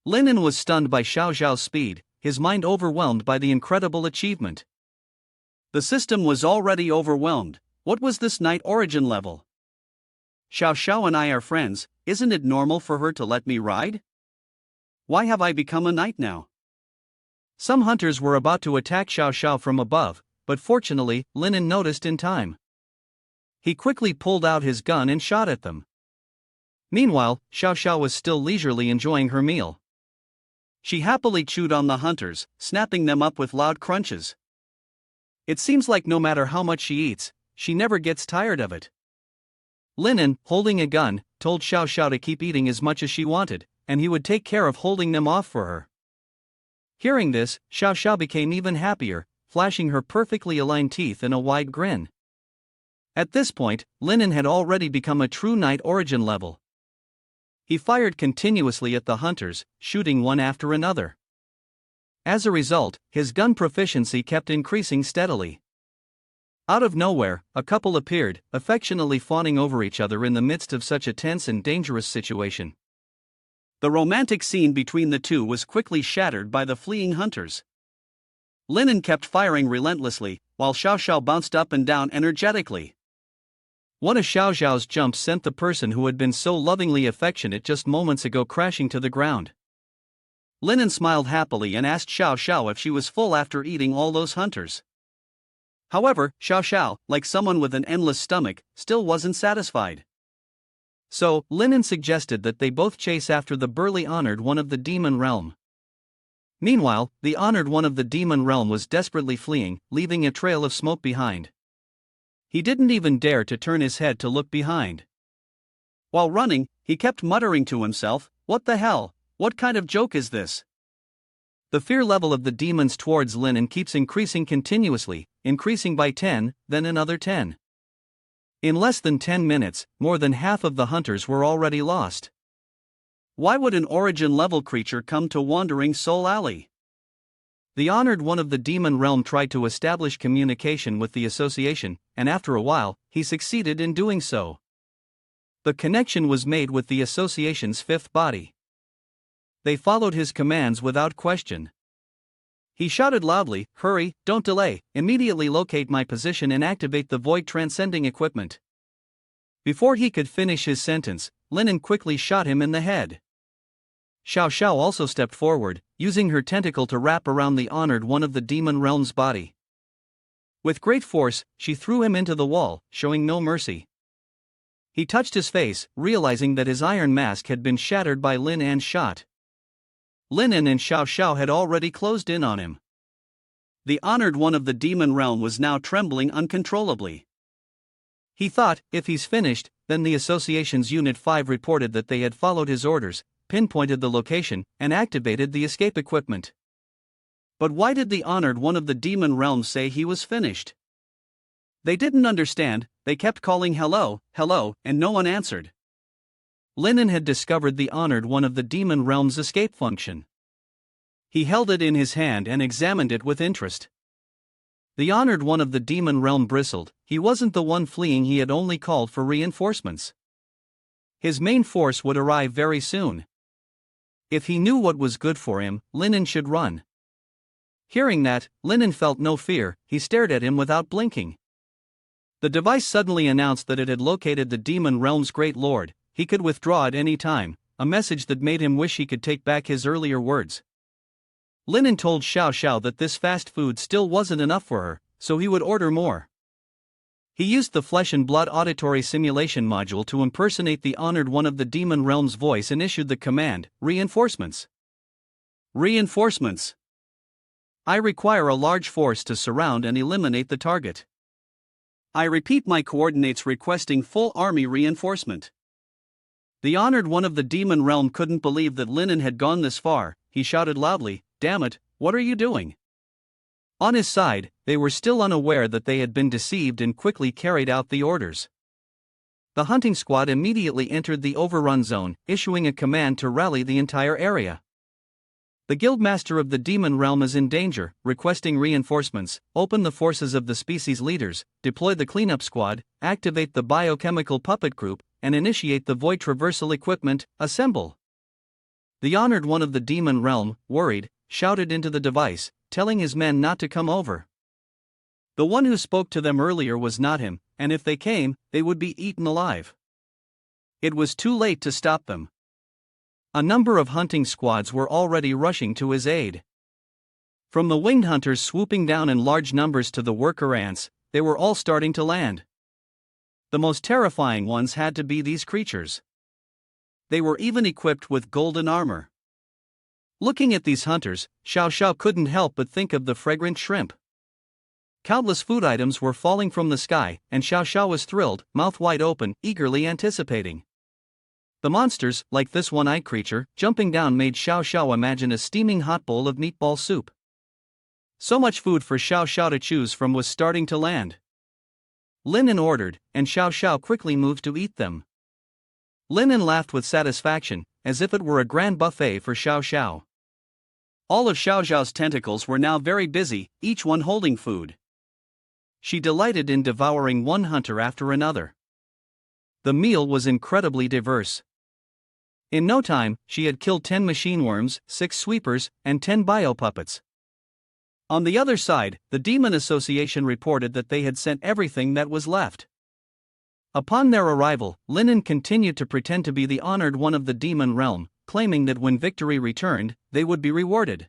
Linen was stunned by Xiao Xiao's speed, his mind overwhelmed by the incredible achievement. The system was already overwhelmed. What was this Knight Origin level? Xiao Xiao and I are friends, isn't it normal for her to let me ride? Why have I become a knight now? Some hunters were about to attack Xiao Xiao from above, but fortunately, Linen noticed in time. He quickly pulled out his gun and shot at them. Meanwhile, Xiao Xiao was still leisurely enjoying her meal. She happily chewed on the hunters, snapping them up with loud crunches. It seems like no matter how much she eats, she never gets tired of it. Linen, holding a gun, told Xiao Xiao to keep eating as much as she wanted, and he would take care of holding them off for her. Hearing this, Xiao Xiao became even happier, flashing her perfectly aligned teeth in a wide grin. At this point, Linen had already become a true Knight Origin level. He fired continuously at the hunters, shooting one after another. As a result, his gun proficiency kept increasing steadily. Out of nowhere, a couple appeared, affectionately fawning over each other in the midst of such a tense and dangerous situation. The romantic scene between the two was quickly shattered by the fleeing hunters. Linen kept firing relentlessly, while Xiao Xiao bounced up and down energetically. One of Xiao Xiao's jumps sent the person who had been so lovingly affectionate just moments ago crashing to the ground. Linen smiled happily and asked Xiao Xiao if she was full after eating all those hunters. However, Xiao Xiao, like someone with an endless stomach, still wasn't satisfied. So, Linen suggested that they both chase after the burly Honored One of the Demon Realm. Meanwhile, the Honored One of the Demon Realm was desperately fleeing, leaving a trail of smoke behind. He didn't even dare to turn his head to look behind. While running, he kept muttering to himself, "What the hell? What kind of joke is this?" The fear level of the demons towards Linen keeps increasing continuously, increasing by 10, then another 10. In less than 10 minutes, more than half of the hunters were already lost. Why would an origin-level creature come to Wandering Soul Alley? The Honored One of the Demon Realm tried to establish communication with the association, and after a while, he succeeded in doing so. The connection was made with the association's fifth body. They followed his commands without question. He shouted loudly, "Hurry, don't delay, immediately locate my position and activate the void-transcending equipment." Before he could finish his sentence, Linen quickly shot him in the head. Xiao Xiao also stepped forward, using her tentacle to wrap around the Honored One of the Demon Realm's body. With great force, she threw him into the wall, showing no mercy. He touched his face, realizing that his iron mask had been shattered by Lin An's shot. Linen and Xiao Xiao had already closed in on him. The Honored One of the Demon Realm was now trembling uncontrollably. He thought, if he's finished, then the association's Unit 5 reported that they had followed his orders, pinpointed the location, and activated the escape equipment. But why did the Honored One of the Demon Realm say he was finished? They didn't understand. They kept calling hello, hello, and no one answered. Linen had discovered the Honored One of the Demon Realm's escape function. He held it in his hand and examined it with interest. The Honored One of the Demon Realm bristled. He wasn't the one fleeing, he had only called for reinforcements. His main force would arrive very soon. If he knew what was good for him, Linen should run. Hearing that, Linen felt no fear. He stared at him without blinking. The device suddenly announced that it had located the Demon Realm's Great Lord. He could withdraw at any time, a message that made him wish he could take back his earlier words. Linen told Xiao Xiao that this fast food still wasn't enough for her, so he would order more. He used the Flesh and Blood auditory simulation module to impersonate the Honored One of the Demon Realm's voice and issued the command, "Reinforcements. Reinforcements. I require a large force to surround and eliminate the target. I repeat my coordinates requesting full army reinforcement." The Honored One of the Demon Realm couldn't believe that Linen had gone this far. He shouted loudly, "Damn it, what are you doing?" On his side, they were still unaware that they had been deceived and quickly carried out the orders. The hunting squad immediately entered the overrun zone, issuing a command to rally the entire area. The Guildmaster of the Demon Realm is in danger, requesting reinforcements. Open the forces of the species leaders, deploy the cleanup squad, activate the biochemical puppet group, and initiate the void traversal equipment. Assemble. The Honored One of the Demon Realm, worried, shouted into the device, telling his men not to come over. The one who spoke to them earlier was not him, and if they came, they would be eaten alive. It was too late to stop them. A number of hunting squads were already rushing to his aid. From the winged hunters swooping down in large numbers to the worker ants, they were all starting to land. The most terrifying ones had to be these creatures. They were even equipped with golden armor. Looking at these hunters, Xiao Xiao couldn't help but think of the fragrant shrimp. Countless food items were falling from the sky, and Xiao Xiao was thrilled, mouth wide open, eagerly anticipating. The monsters, like this one-eyed creature, jumping down made Xiao Xiao imagine a steaming hot bowl of meatball soup. So much food for Xiao Xiao to choose from was starting to land. Linen ordered, and Xiao Xiao quickly moved to eat them. Linen laughed with satisfaction, as if it were a grand buffet for Xiao Xiao. All of Xiao Xiao's tentacles were now very busy, each one holding food. She delighted in devouring one hunter after another. The meal was incredibly diverse. In no time, she had killed 10 machine worms, 6 sweepers, and 10 biopuppets. On the other side, the Demon Association reported that they had sent everything that was left. Upon their arrival, Linen continued to pretend to be the Honored One of the Demon Realm, claiming that when victory returned, they would be rewarded.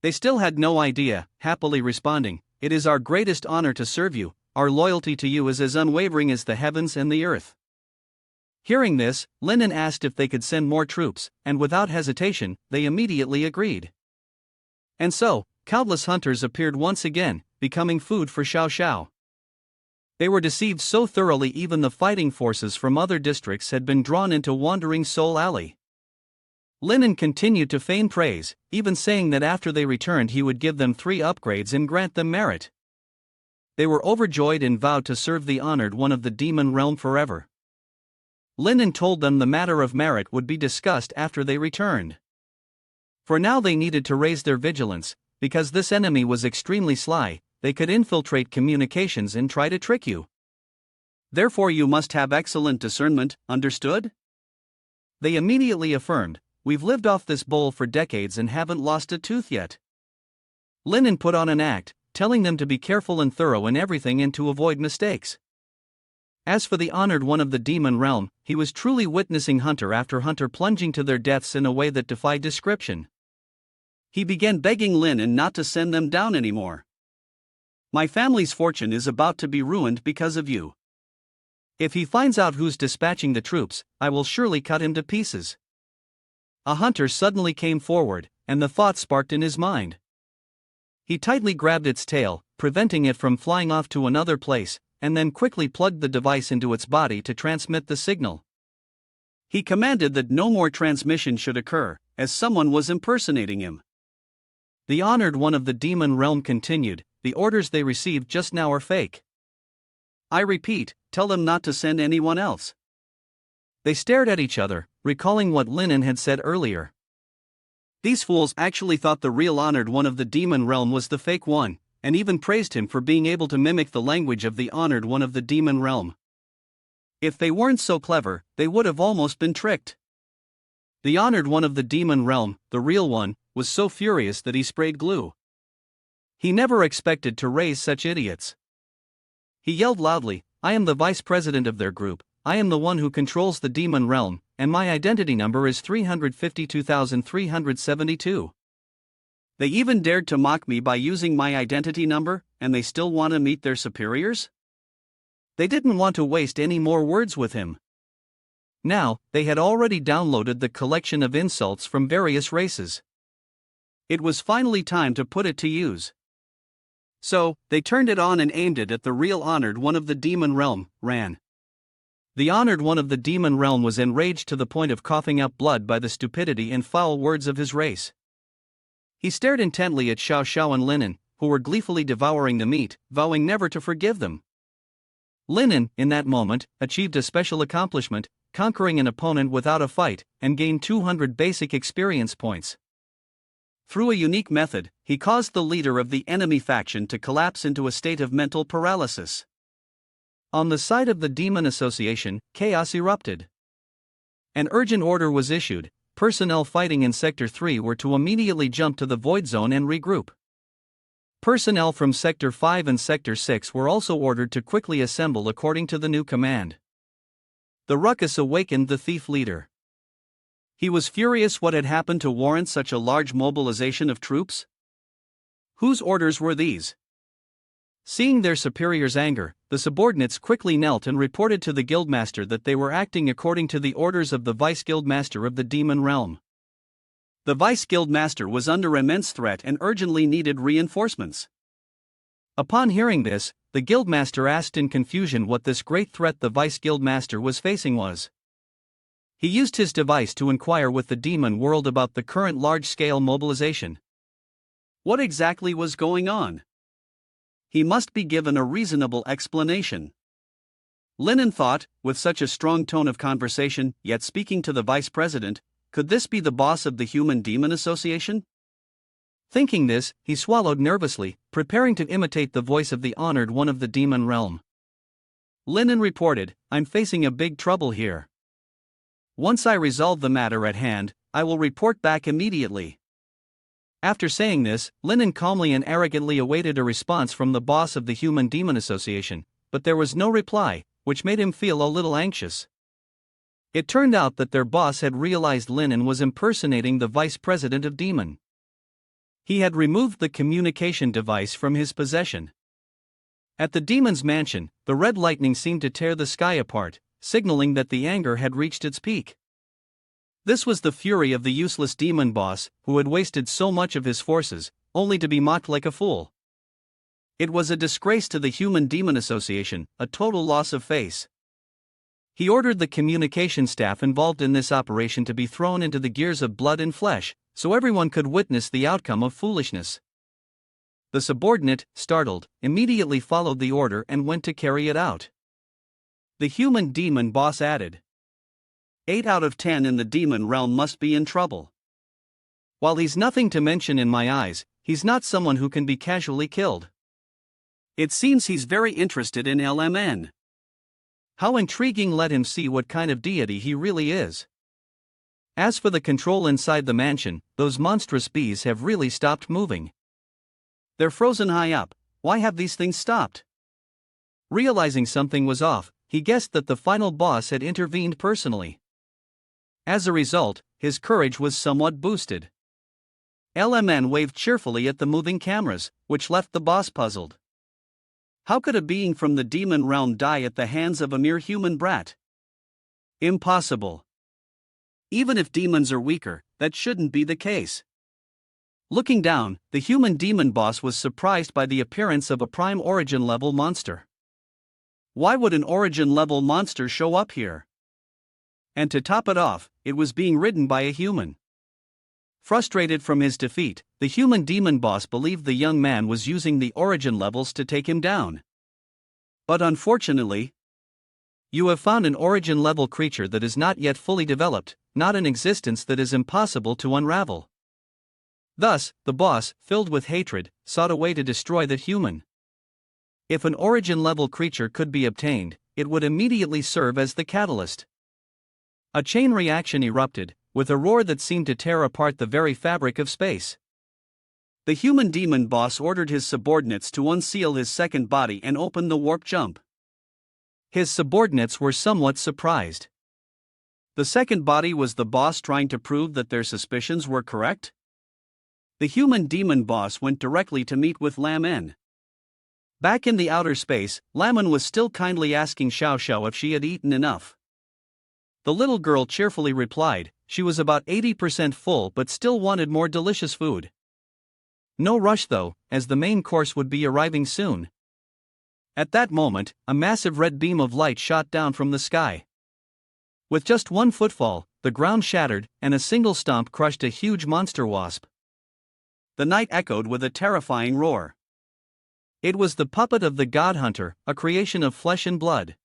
They still had no idea, happily responding, it is our greatest honor to serve you, our loyalty to you is as unwavering as the heavens and the earth. Hearing this, Linen asked if they could send more troops, and without hesitation, they immediately agreed. And so, countless hunters appeared once again, becoming food for Xiao Xiao. They were deceived so thoroughly even the fighting forces from other districts had been drawn into Wandering Soul Alley. Linen continued to feign praise, even saying that after they returned he would give them 3 upgrades and grant them merit. They were overjoyed and vowed to serve the honored one of the demon realm forever. Linen told them the matter of merit would be discussed after they returned. For now they needed to raise their vigilance, because this enemy was extremely sly. They could infiltrate communications and try to trick you. Therefore you must have excellent discernment, understood? They immediately affirmed, we've lived off this bowl for decades and haven't lost a tooth yet. Linen put on an act, telling them to be careful and thorough in everything and to avoid mistakes. As for the honored one of the demon realm, he was truly witnessing hunter after hunter plunging to their deaths in a way that defied description. He began begging Linen not to send them down anymore. My family's fortune is about to be ruined because of you. If he finds out who's dispatching the troops, I will surely cut him to pieces. A hunter suddenly came forward, and the thought sparked in his mind. He tightly grabbed its tail, preventing it from flying off to another place, and then quickly plugged the device into its body to transmit the signal. He commanded that no more transmission should occur, as someone was impersonating him. The honored one of the demon realm continued, the orders they received just now are fake. I repeat, tell them not to send anyone else. They stared at each other, recalling what Linen had said earlier. These fools actually thought the real honored one of the demon realm was the fake one, and even praised him for being able to mimic the language of the honored one of the demon realm. If they weren't so clever, they would have almost been tricked. The honored one of the demon realm, the real one, was so furious that he sprayed glue. He never expected to raise such idiots. He yelled loudly, I am the vice president of their group, I am the one who controls the demon realm, and my identity number is 352,372. They even dared to mock me by using my identity number, and they still want to meet their superiors? They didn't want to waste any more words with him. Now, they had already downloaded the collection of insults from various races. It was finally time to put it to use. So, they turned it on and aimed it at the real honored one of the demon realm, Ran. The honored one of the demon realm was enraged to the point of coughing up blood by the stupidity and foul words of his race. He stared intently at Xiao Xiao and Linen, who were gleefully devouring the meat, vowing never to forgive them. Linen, in that moment, achieved a special accomplishment, conquering an opponent without a fight, and gained 200 basic experience points. Through a unique method, he caused the leader of the enemy faction to collapse into a state of mental paralysis. On the side of the Demon Association, chaos erupted. An urgent order was issued. Personnel fighting in Sector 3 were to immediately jump to the Void Zone and regroup. Personnel from Sector 5 and Sector 6 were also ordered to quickly assemble according to the new command. The ruckus awakened the thief leader. He was furious what had happened to warrant such a large mobilization of troops. Whose orders were these? Seeing their superior's anger, the subordinates quickly knelt and reported to the guildmaster that they were acting according to the orders of the vice-guildmaster of the demon realm. The vice-guildmaster was under immense threat and urgently needed reinforcements. Upon hearing this, the guildmaster asked in confusion what this great threat the vice-guildmaster was facing was. He used his device to inquire with the demon world about the current large-scale mobilization. What exactly was going on? He must be given a reasonable explanation. Linen thought, with such a strong tone of conversation, yet speaking to the vice president, could this be the boss of the Human Demon Association? Thinking this, he swallowed nervously, preparing to imitate the voice of the honored one of the demon realm. Linen reported, I'm facing a big trouble here. Once I resolve the matter at hand, I will report back immediately. After saying this, Linen calmly and arrogantly awaited a response from the boss of the Human Demon Association, but there was no reply, which made him feel a little anxious. It turned out that their boss had realized Linen was impersonating the vice president of Demon. He had removed the communication device from his possession. At the demon's mansion, the red lightning seemed to tear the sky apart, signaling that the anger had reached its peak. This was the fury of the useless demon boss, who had wasted so much of his forces, only to be mocked like a fool. It was a disgrace to the Human-Demon Association, a total loss of face. He ordered the communication staff involved in this operation to be thrown into the gears of blood and flesh, so everyone could witness the outcome of foolishness. The subordinate, startled, immediately followed the order and went to carry it out. The human-demon boss added, 8 out of 10 in the demon realm must be in trouble. While he's nothing to mention in my eyes, he's not someone who can be casually killed. It seems he's very interested in LMN. How intriguing, let him see what kind of deity he really is. As for the control inside the mansion, those monstrous bees have really stopped moving. They're frozen high up. Why have these things stopped? Realizing something was off, he guessed that the final boss had intervened personally. As a result, his courage was somewhat boosted. LMN waved cheerfully at the moving cameras, which left the boss puzzled. How could a being from the demon realm die at the hands of a mere human brat? Impossible. Even if demons are weaker, that shouldn't be the case. Looking down, the human demon boss was surprised by the appearance of a prime origin level monster. Why would an origin level monster show up here? And to top it off, it was being ridden by a human. Frustrated from his defeat, the human demon boss believed the young man was using the origin levels to take him down. But unfortunately, you have found an origin level creature that is not yet fully developed, not an existence that is impossible to unravel. Thus, the boss, filled with hatred, sought a way to destroy that human. If an origin level creature could be obtained, it would immediately serve as the catalyst. A chain reaction erupted, with a roar that seemed to tear apart the very fabric of space. The human demon boss ordered his subordinates to unseal his second body and open the warp jump. His subordinates were somewhat surprised. The second body was the boss trying to prove that their suspicions were correct? The human demon boss went directly to meet with Lamen. Back in the outer space, Lamen was still kindly asking Xiao Xiao if she had eaten enough. The little girl cheerfully replied, she was about 80% full but still wanted more delicious food. No rush though, as the main course would be arriving soon. At that moment, a massive red beam of light shot down from the sky. With just one footfall, the ground shattered, and a single stomp crushed a huge monster wasp. The night echoed with a terrifying roar. It was the puppet of the God Hunter, a creation of flesh and blood.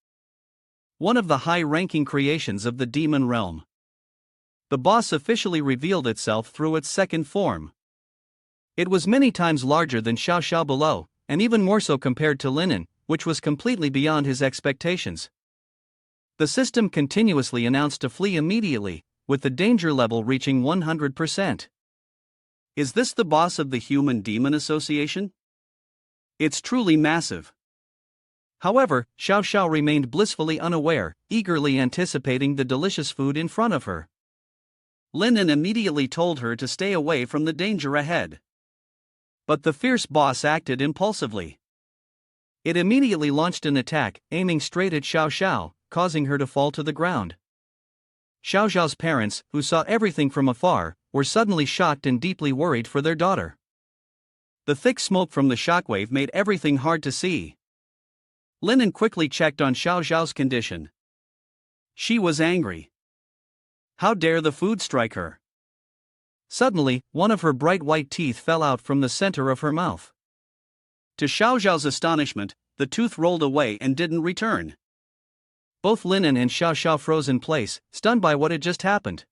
One of the high-ranking creations of the demon realm. The boss officially revealed itself through its second form. It was many times larger than Xiao Xiao below, and even more so compared to Linen, which was completely beyond his expectations. The system continuously announced to flee immediately, with the danger level reaching 100%. Is this the boss of the Human-Demon Association? It's truly massive. However, Xiao Xiao remained blissfully unaware, eagerly anticipating the delicious food in front of her. Linen immediately told her to stay away from the danger ahead. But the fierce boss acted impulsively. It immediately launched an attack, aiming straight at Xiao Xiao, causing her to fall to the ground. Xiao Xiao's parents, who saw everything from afar, were suddenly shocked and deeply worried for their daughter. The thick smoke from the shockwave made everything hard to see. Linen quickly checked on Xiao Xiao's condition. She was angry. How dare the food strike her? Suddenly, one of her bright white teeth fell out from the center of her mouth. To Xiao Xiao's astonishment, the tooth rolled away and didn't return. Both Linen and Xiao Xiao froze in place, stunned by what had just happened.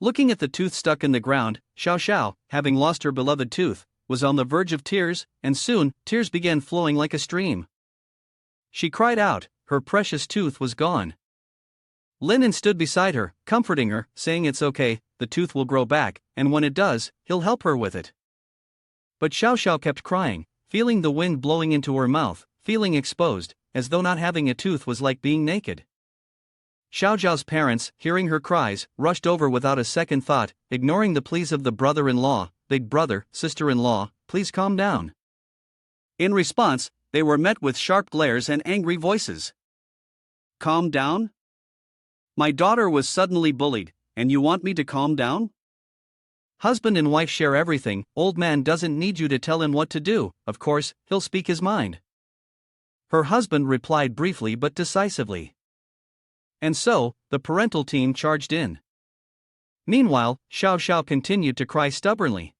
Looking at the tooth stuck in the ground, Xiao Xiao, having lost her beloved tooth, was on the verge of tears, and soon, tears began flowing like a stream. She cried out, her precious tooth was gone. Linen stood beside her, comforting her, saying it's okay, the tooth will grow back, and when it does, he'll help her with it. But Xiao Xiao kept crying, feeling the wind blowing into her mouth, feeling exposed, as though not having a tooth was like being naked. Xiao Xiao's parents, hearing her cries, rushed over without a second thought, ignoring the pleas of the brother-in-law, big brother, sister-in-law, please calm down." In response, they were met with sharp glares and angry voices. Calm down? My daughter was suddenly bullied, and you want me to calm down? Husband and wife share everything, old man doesn't need you to tell him what to do, of course, he'll speak his mind. Her husband replied briefly but decisively. And so, the parental team charged in. Meanwhile, Xiao Xiao continued to cry stubbornly.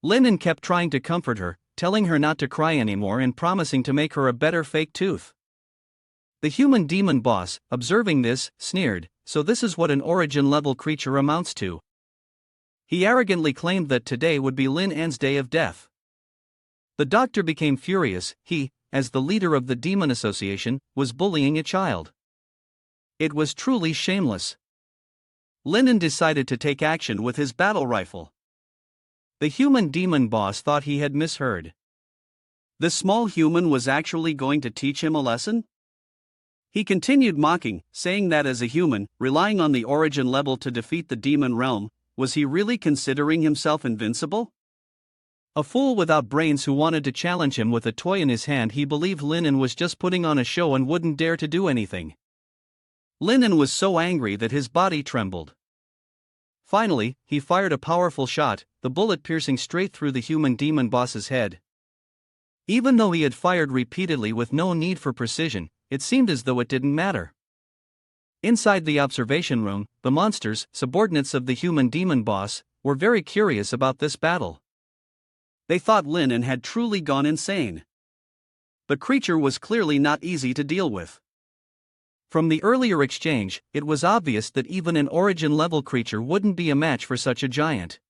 Linen kept trying to comfort her, telling her not to cry anymore and promising to make her a better fake tooth. The human demon boss, observing this, sneered, "So this is what an origin-level creature amounts to." He arrogantly claimed that today would be Lin An's day of death. The doctor became furious. He, as the leader of the Demon Association, was bullying a child. It was truly shameless. Linen decided to take action with his battle rifle. The human demon boss thought he had misheard. The small human was actually going to teach him a lesson? He continued mocking, saying that as a human, relying on the origin level to defeat the demon realm, was he really considering himself invincible? A fool without brains who wanted to challenge him with a toy in his hand. He believed Linen was just putting on a show and wouldn't dare to do anything. Linen was so angry that his body trembled. Finally, he fired a powerful shot, the bullet piercing straight through the human demon boss's head. Even though he had fired repeatedly with no need for precision, it seemed as though it didn't matter. Inside the observation room, the monsters, subordinates of the human demon boss, were very curious about this battle. They thought Linen had truly gone insane. The creature was clearly not easy to deal with. From the earlier exchange, it was obvious that even an origin-level creature wouldn't be a match for such a giant.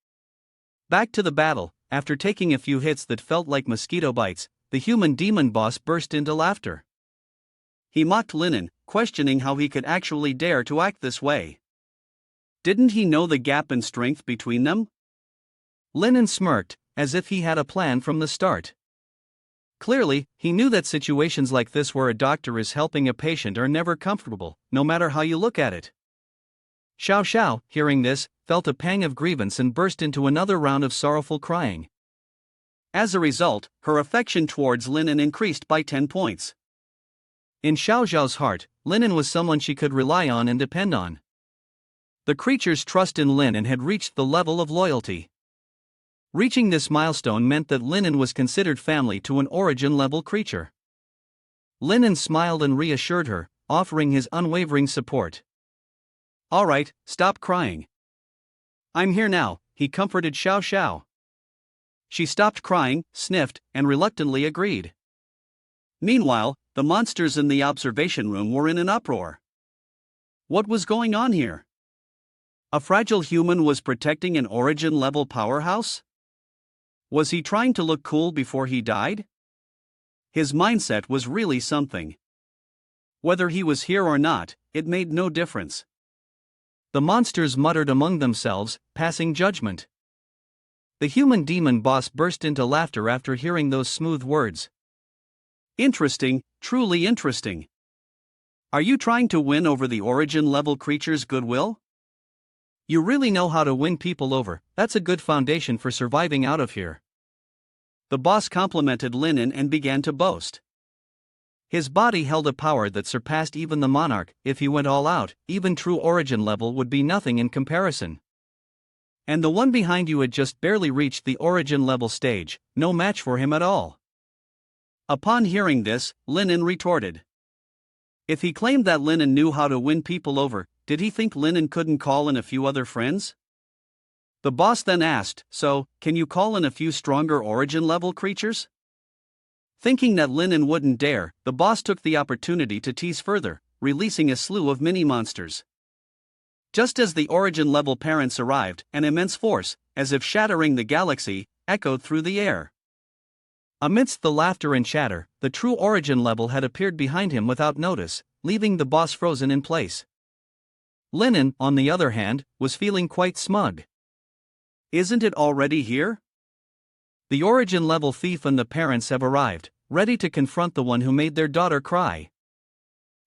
Back to the battle, after taking a few hits that felt like mosquito bites, the human demon boss burst into laughter. He mocked Linen, questioning how he could actually dare to act this way. Didn't he know the gap in strength between them? Linen smirked, as if he had a plan from the start. Clearly, he knew that situations like this where a doctor is helping a patient are never comfortable, no matter how you look at it. Xiao Xiao, hearing this, felt a pang of grievance and burst into another round of sorrowful crying. As a result, her affection towards Linen increased by 10 points. In Xiao Xiao's heart, Linen was someone she could rely on and depend on. The creature's trust in Linen had reached the level of loyalty. Reaching this milestone meant that Linen was considered family to an origin-level creature. Linen smiled and reassured her, offering his unwavering support. "All right, stop crying. I'm here now," he comforted Xiao Xiao. She stopped crying, sniffed, and reluctantly agreed. Meanwhile, the monsters in the observation room were in an uproar. What was going on here? A fragile human was protecting an origin-level powerhouse? Was he trying to look cool before he died? His mindset was really something. Whether he was here or not, it made no difference. The monsters muttered among themselves, passing judgment. The human demon boss burst into laughter after hearing those smooth words. Interesting, truly interesting. Are you trying to win over the origin-level creature's goodwill? You really know how to win people over. That's a good foundation for surviving out of here. The boss complimented Linen and began to boast. His body held a power that surpassed even the monarch. If he went all out, even true origin level would be nothing in comparison. And the one behind you had just barely reached the origin level stage, no match for him at all. Upon hearing this, Linen retorted. If he claimed that Linen knew how to win people over, did he think Linen couldn't call in a few other friends? The boss then asked, "So, can you call in a few stronger origin-level creatures?" Thinking that Linen wouldn't dare, the boss took the opportunity to tease further, releasing a slew of mini-monsters. Just as the origin-level parents arrived, an immense force, as if shattering the galaxy, echoed through the air. Amidst the laughter and chatter, the true origin level had appeared behind him without notice, leaving the boss frozen in place. Linen, on the other hand, was feeling quite smug. Isn't it already here? The origin-level thief and the parents have arrived, ready to confront the one who made their daughter cry.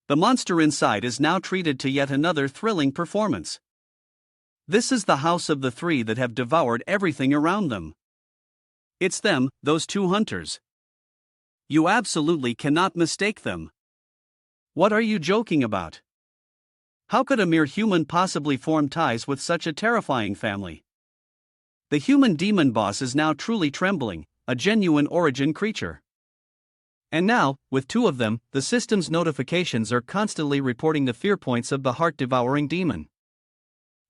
The monster inside is now treated to yet another thrilling performance. This is the house of the three that have devoured everything around them. It's them, those two hunters. You absolutely cannot mistake them. What are you joking about? How could a mere human possibly form ties with such a terrifying family? The human demon boss is now truly trembling, a genuine origin creature. And now, with two of them, the system's notifications are constantly reporting the fear points of the heart-devouring demon.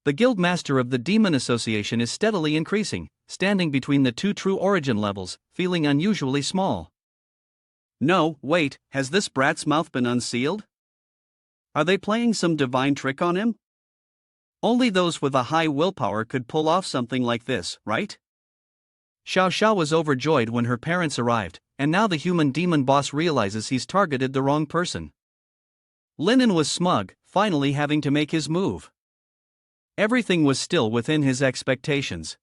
The guild master of the Demon Association is steadily increasing, standing between the two true origin levels, feeling unusually small. No, wait, has this brat's mouth been unsealed? Are they playing some divine trick on him? Only those with a high willpower could pull off something like this, right? Xiao Xiao was overjoyed when her parents arrived, and now the human demon boss realizes he's targeted the wrong person. Linen was smug, finally having to make his move. Everything was still within his expectations.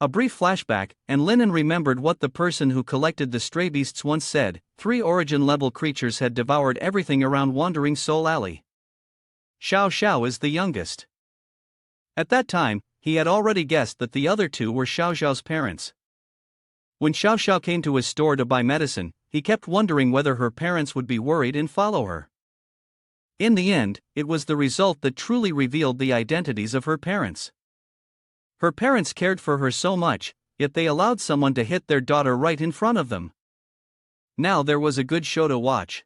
A brief flashback, and Linen remembered what the person who collected the stray beasts once said: 3 origin-level creatures had devoured everything around Wandering Soul Alley. Xiao Xiao is the youngest. At that time, he had already guessed that the other 2 were Xiao Xiao's parents. When Xiao Xiao came to his store to buy medicine, he kept wondering whether her parents would be worried and follow her. In the end, it was the result that truly revealed the identities of her parents. Her parents cared for her so much, yet they allowed someone to hit their daughter right in front of them. Now there was a good show to watch.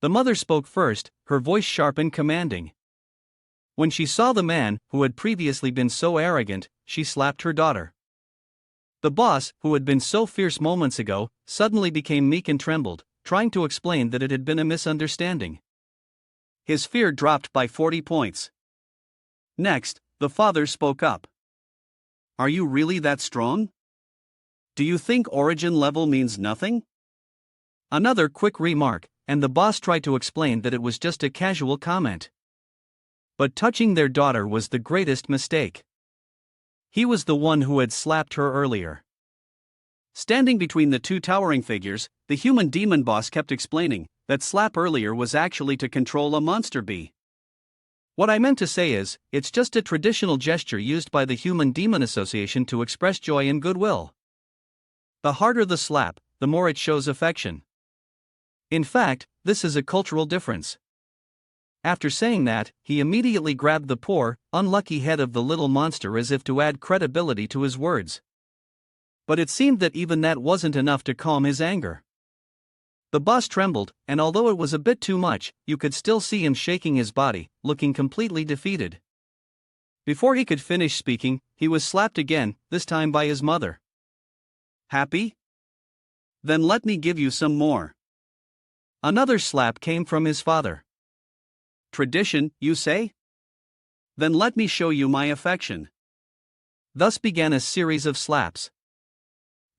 The mother spoke first, her voice sharp and commanding. When she saw the man, who had previously been so arrogant, she slapped her daughter. The boss, who had been so fierce moments ago, suddenly became meek and trembled, trying to explain that it had been a misunderstanding. His fear dropped by 40 points. Next, the father spoke up. Are you really that strong? Do you think origin level means nothing? Another quick remark, and the boss tried to explain that it was just a casual comment. But touching their daughter was the greatest mistake. He was the one who had slapped her earlier. Standing between the two towering figures, the human demon boss kept explaining that slap earlier was actually to control a monster bee. What I meant to say is, it's just a traditional gesture used by the Human Demon Association to express joy and goodwill. The harder the slap, the more it shows affection. In fact, this is a cultural difference. After saying that, he immediately grabbed the poor, unlucky head of the little monster as if to add credibility to his words. But it seemed that even that wasn't enough to calm his anger. The boss trembled, and although it was a bit too much, you could still see him shaking his body, looking completely defeated. Before he could finish speaking, he was slapped again, this time by his mother. Happy? Then let me give you some more. Another slap came from his father. Tradition, you say? Then let me show you my affection. Thus began a series of slaps.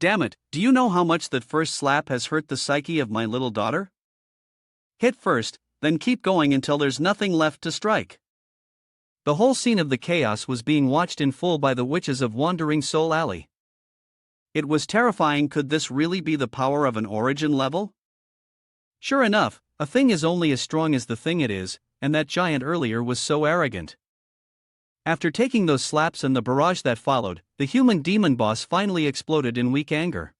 Damn it, do you know how much that first slap has hurt the psyche of my little daughter? Hit first, then keep going until there's nothing left to strike. The whole scene of the chaos was being watched in full by the witches of Wandering Soul Alley. It was terrifying. Could this really be the power of an origin level? Sure enough, a thing is only as strong as the thing it is, and that giant earlier was so arrogant. After taking those slaps and the barrage that followed, the human demon boss finally exploded in weak anger.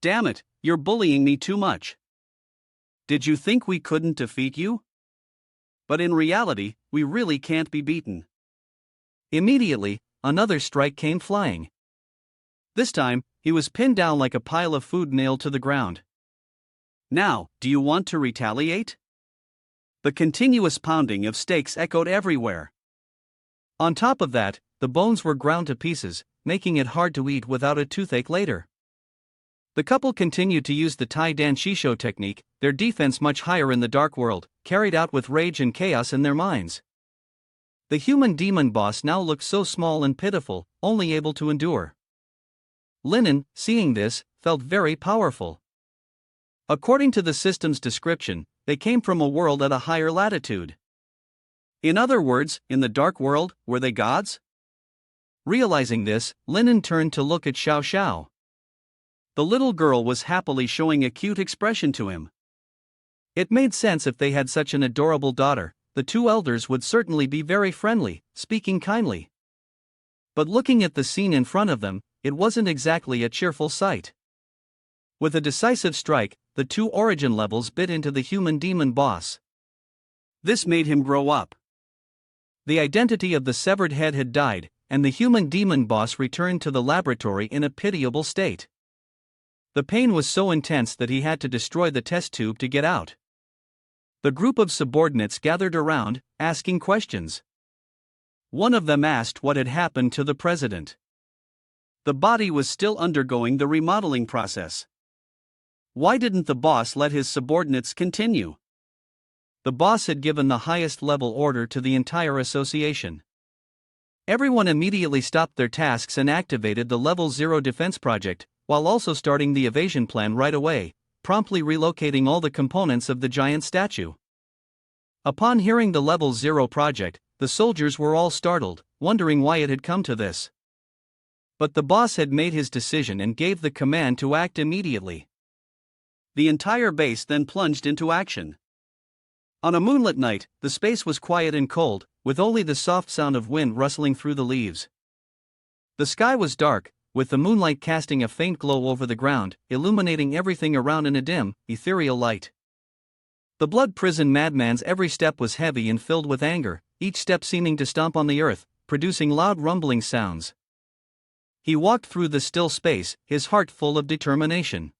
Damn it, you're bullying me too much. Did you think we couldn't defeat you? But in reality, we really can't be beaten. Immediately, another strike came flying. This time, he was pinned down like a pile of food nailed to the ground. Now, do you want to retaliate? The continuous pounding of stakes echoed everywhere. On top of that, the bones were ground to pieces, making it hard to eat without a toothache later. The couple continued to use the Tai Dan Shisho technique, their defense much higher in the dark world, carried out with rage and chaos in their minds. The human demon boss now looked so small and pitiful, only able to endure. Linen, seeing this, felt very powerful. According to the system's description, they came from a world at a higher latitude. In other words, in the dark world, were they gods? Realizing this, Linen turned to look at Xiao Xiao. The little girl was happily showing a cute expression to him. It made sense if they had such an adorable daughter, the two elders would certainly be very friendly, speaking kindly. But looking at the scene in front of them, it wasn't exactly a cheerful sight. With a decisive strike, the two origin levels bit into the human demon boss. This made him grow up. The identity of the severed head had died, and the human demon boss returned to the laboratory in a pitiable state. The pain was so intense that he had to destroy the test tube to get out. The group of subordinates gathered around, asking questions. One of them asked what had happened to the president. The body was still undergoing the remodeling process. Why didn't the boss let his subordinates continue? The boss had given the highest level order to the entire association. Everyone immediately stopped their tasks and activated the Level 0 defense project, while also starting the evasion plan right away, promptly relocating all the components of the giant statue. Upon hearing the Level 0 project, the soldiers were all startled, wondering why it had come to this. But the boss had made his decision and gave the command to act immediately. The entire base then plunged into action. On a moonlit night, the space was quiet and cold, with only the soft sound of wind rustling through the leaves. The sky was dark, with the moonlight casting a faint glow over the ground, illuminating everything around in a dim, ethereal light. The blood prison madman's every step was heavy and filled with anger, each step seeming to stomp on the earth, producing loud rumbling sounds. He walked through the still space, his heart full of determination.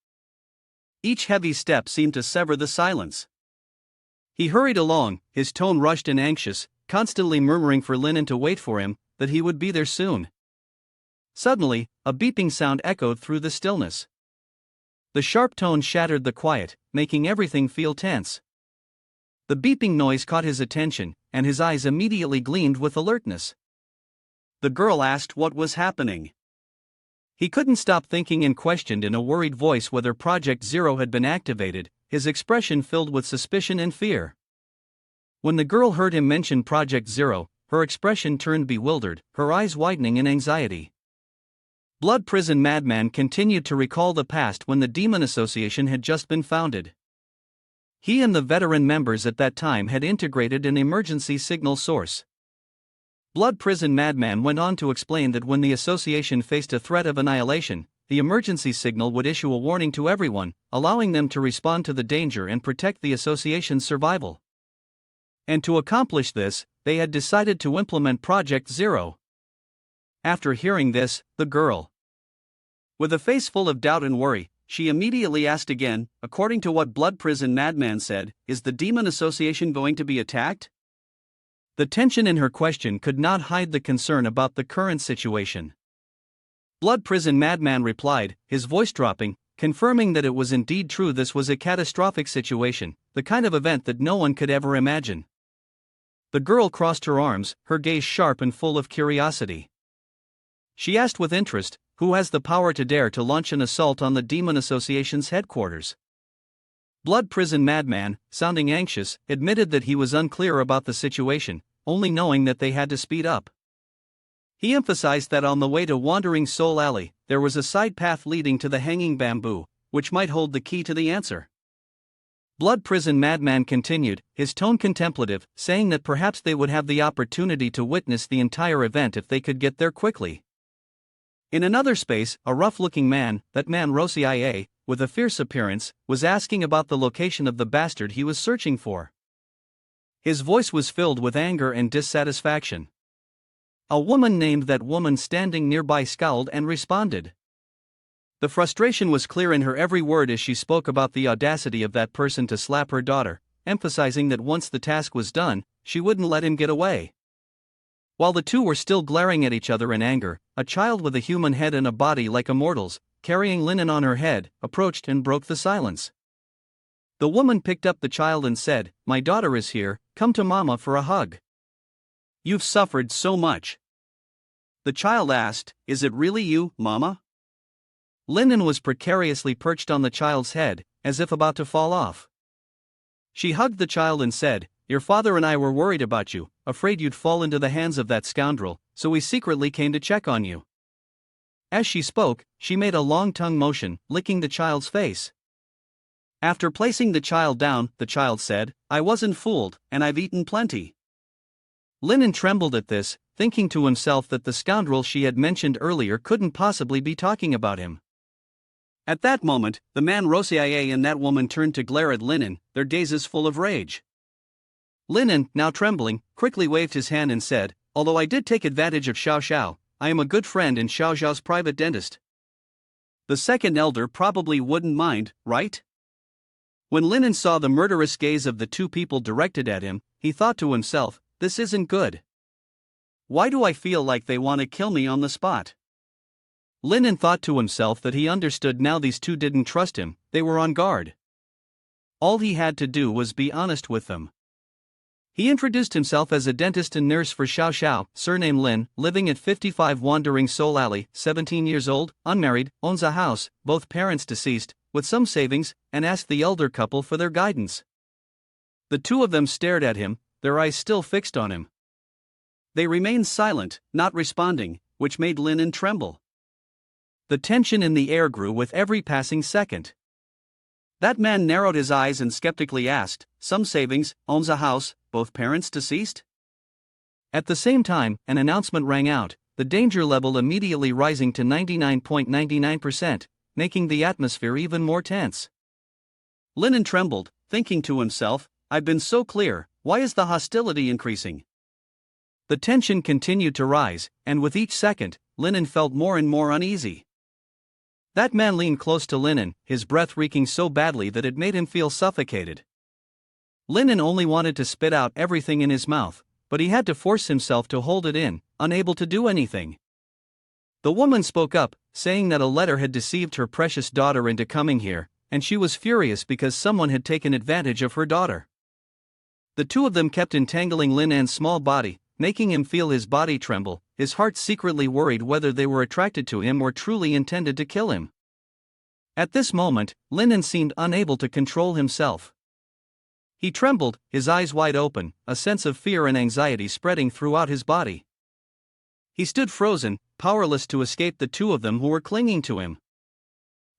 Each heavy step seemed to sever the silence. He hurried along, his tone rushed and anxious, constantly murmuring for Linen to wait for him, that he would be there soon. Suddenly, a beeping sound echoed through the stillness. The sharp tone shattered the quiet, making everything feel tense. The beeping noise caught his attention, and his eyes immediately gleamed with alertness. The girl asked what was happening. He couldn't stop thinking and questioned in a worried voice whether Project Zero had been activated, his expression filled with suspicion and fear. When the girl heard him mention Project Zero, her expression turned bewildered, her eyes widening in anxiety. Blood Prison Madman continued to recall the past when the Demon Association had just been founded. He and the veteran members at that time had integrated an emergency signal source. Blood Prison Madman went on to explain that when the association faced a threat of annihilation, the emergency signal would issue a warning to everyone, allowing them to respond to the danger and protect the association's survival. And to accomplish this, they had decided to implement Project Zero. After hearing this, the girl, with a face full of doubt and worry, she immediately asked again, according to what Blood Prison Madman said, is the Demon Association going to be attacked? The tension in her question could not hide the concern about the current situation. Blood Prison Madman replied, his voice dropping, confirming that it was indeed true this was a catastrophic situation, the kind of event that no one could ever imagine. The girl crossed her arms, her gaze sharp and full of curiosity. She asked with interest, who has the power to dare to launch an assault on the Demon Association's headquarters? Blood Prison Madman, sounding anxious, admitted that he was unclear about the situation, only knowing that they had to speed up. He emphasized that on the way to Wandering Soul Alley, there was a side path leading to the Hanging Bamboo, which might hold the key to the answer. Blood Prison Madman continued, his tone contemplative, saying that perhaps they would have the opportunity to witness the entire event if they could get there quickly. In another space, a rough-looking man, that man Rossi, with a fierce appearance, was asking about the location of the bastard he was searching for. His voice was filled with anger and dissatisfaction. A woman named that woman standing nearby scowled and responded. The frustration was clear in her every word as she spoke about the audacity of that person to slap her daughter, emphasizing that once the task was done, she wouldn't let him get away. While the two were still glaring at each other in anger, a child with a human head and a body like a mortal's, carrying linen on her head, approached and broke the silence. The woman picked up the child and said, "My daughter is here, come to Mama for a hug." "You've suffered so much." The child asked, "Is it really you, Mama?" Linen was precariously perched on the child's head, as if about to fall off. She hugged the child and said, "Your father and I were worried about you, afraid you'd fall into the hands of that scoundrel, so we secretly came to check on you." As she spoke, she made a long tongue motion, licking the child's face. After placing the child down, the child said, "I wasn't fooled, and I've eaten plenty." Linen trembled at this, thinking to himself that the scoundrel she had mentioned earlier couldn't possibly be talking about him. At that moment, the man Rosia and that woman turned to glare at Linen, their gazes full of rage. Linen, now trembling, quickly waved his hand and said, "Although I did take advantage of Xiao Xiao, I am a good friend and Xiao Xiao's private dentist. The second elder probably wouldn't mind, right?" When Linen saw the murderous gaze of the two people directed at him, he thought to himself, "This isn't good. Why do I feel like they want to kill me on the spot?" Linen thought to himself that he understood now these two didn't trust him, they were on guard. All he had to do was be honest with them. He introduced himself as a dentist and nurse for Xiao Xiao, surname Lin, living at 55 Wandering Soul Alley, 17 years old, unmarried, owns a house, both parents deceased, with some savings, and asked the elder couple for their guidance. The two of them stared at him, their eyes still fixed on him. They remained silent, not responding, which made Linen tremble. The tension in the air grew with every passing second. That man narrowed his eyes and skeptically asked, "Some savings, owns a house, both parents deceased?" At the same time, an announcement rang out, the danger level immediately rising to 99.99%, making the atmosphere even more tense. Linen trembled, thinking to himself, "I've been so clear, why is the hostility increasing?" The tension continued to rise, and with each second, Linen felt more and more uneasy. That man leaned close to Linen, his breath reeking so badly that it made him feel suffocated. Linen only wanted to spit out everything in his mouth, but he had to force himself to hold it in, unable to do anything. The woman spoke up, saying that a letter had deceived her precious daughter into coming here, and she was furious because someone had taken advantage of her daughter. The two of them kept entangling Linen's small body, making him feel his body tremble, his heart secretly worried whether they were attracted to him or truly intended to kill him. At this moment, Linen seemed unable to control himself. He trembled, his eyes wide open, a sense of fear and anxiety spreading throughout his body. He stood frozen, powerless to escape the two of them who were clinging to him.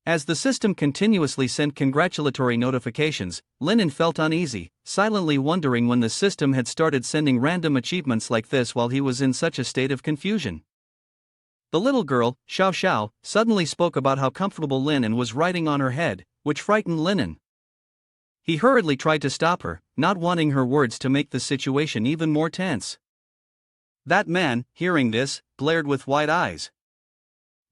As the system continuously sent congratulatory notifications, Linen felt uneasy, silently wondering when the system had started sending random achievements like this while he was in such a state of confusion. The little girl, Xiao Xiao, suddenly spoke about how comfortable Linen was riding on her head, which frightened Linen. He hurriedly tried to stop her, not wanting her words to make the situation even more tense. That man, hearing this, glared with wide eyes.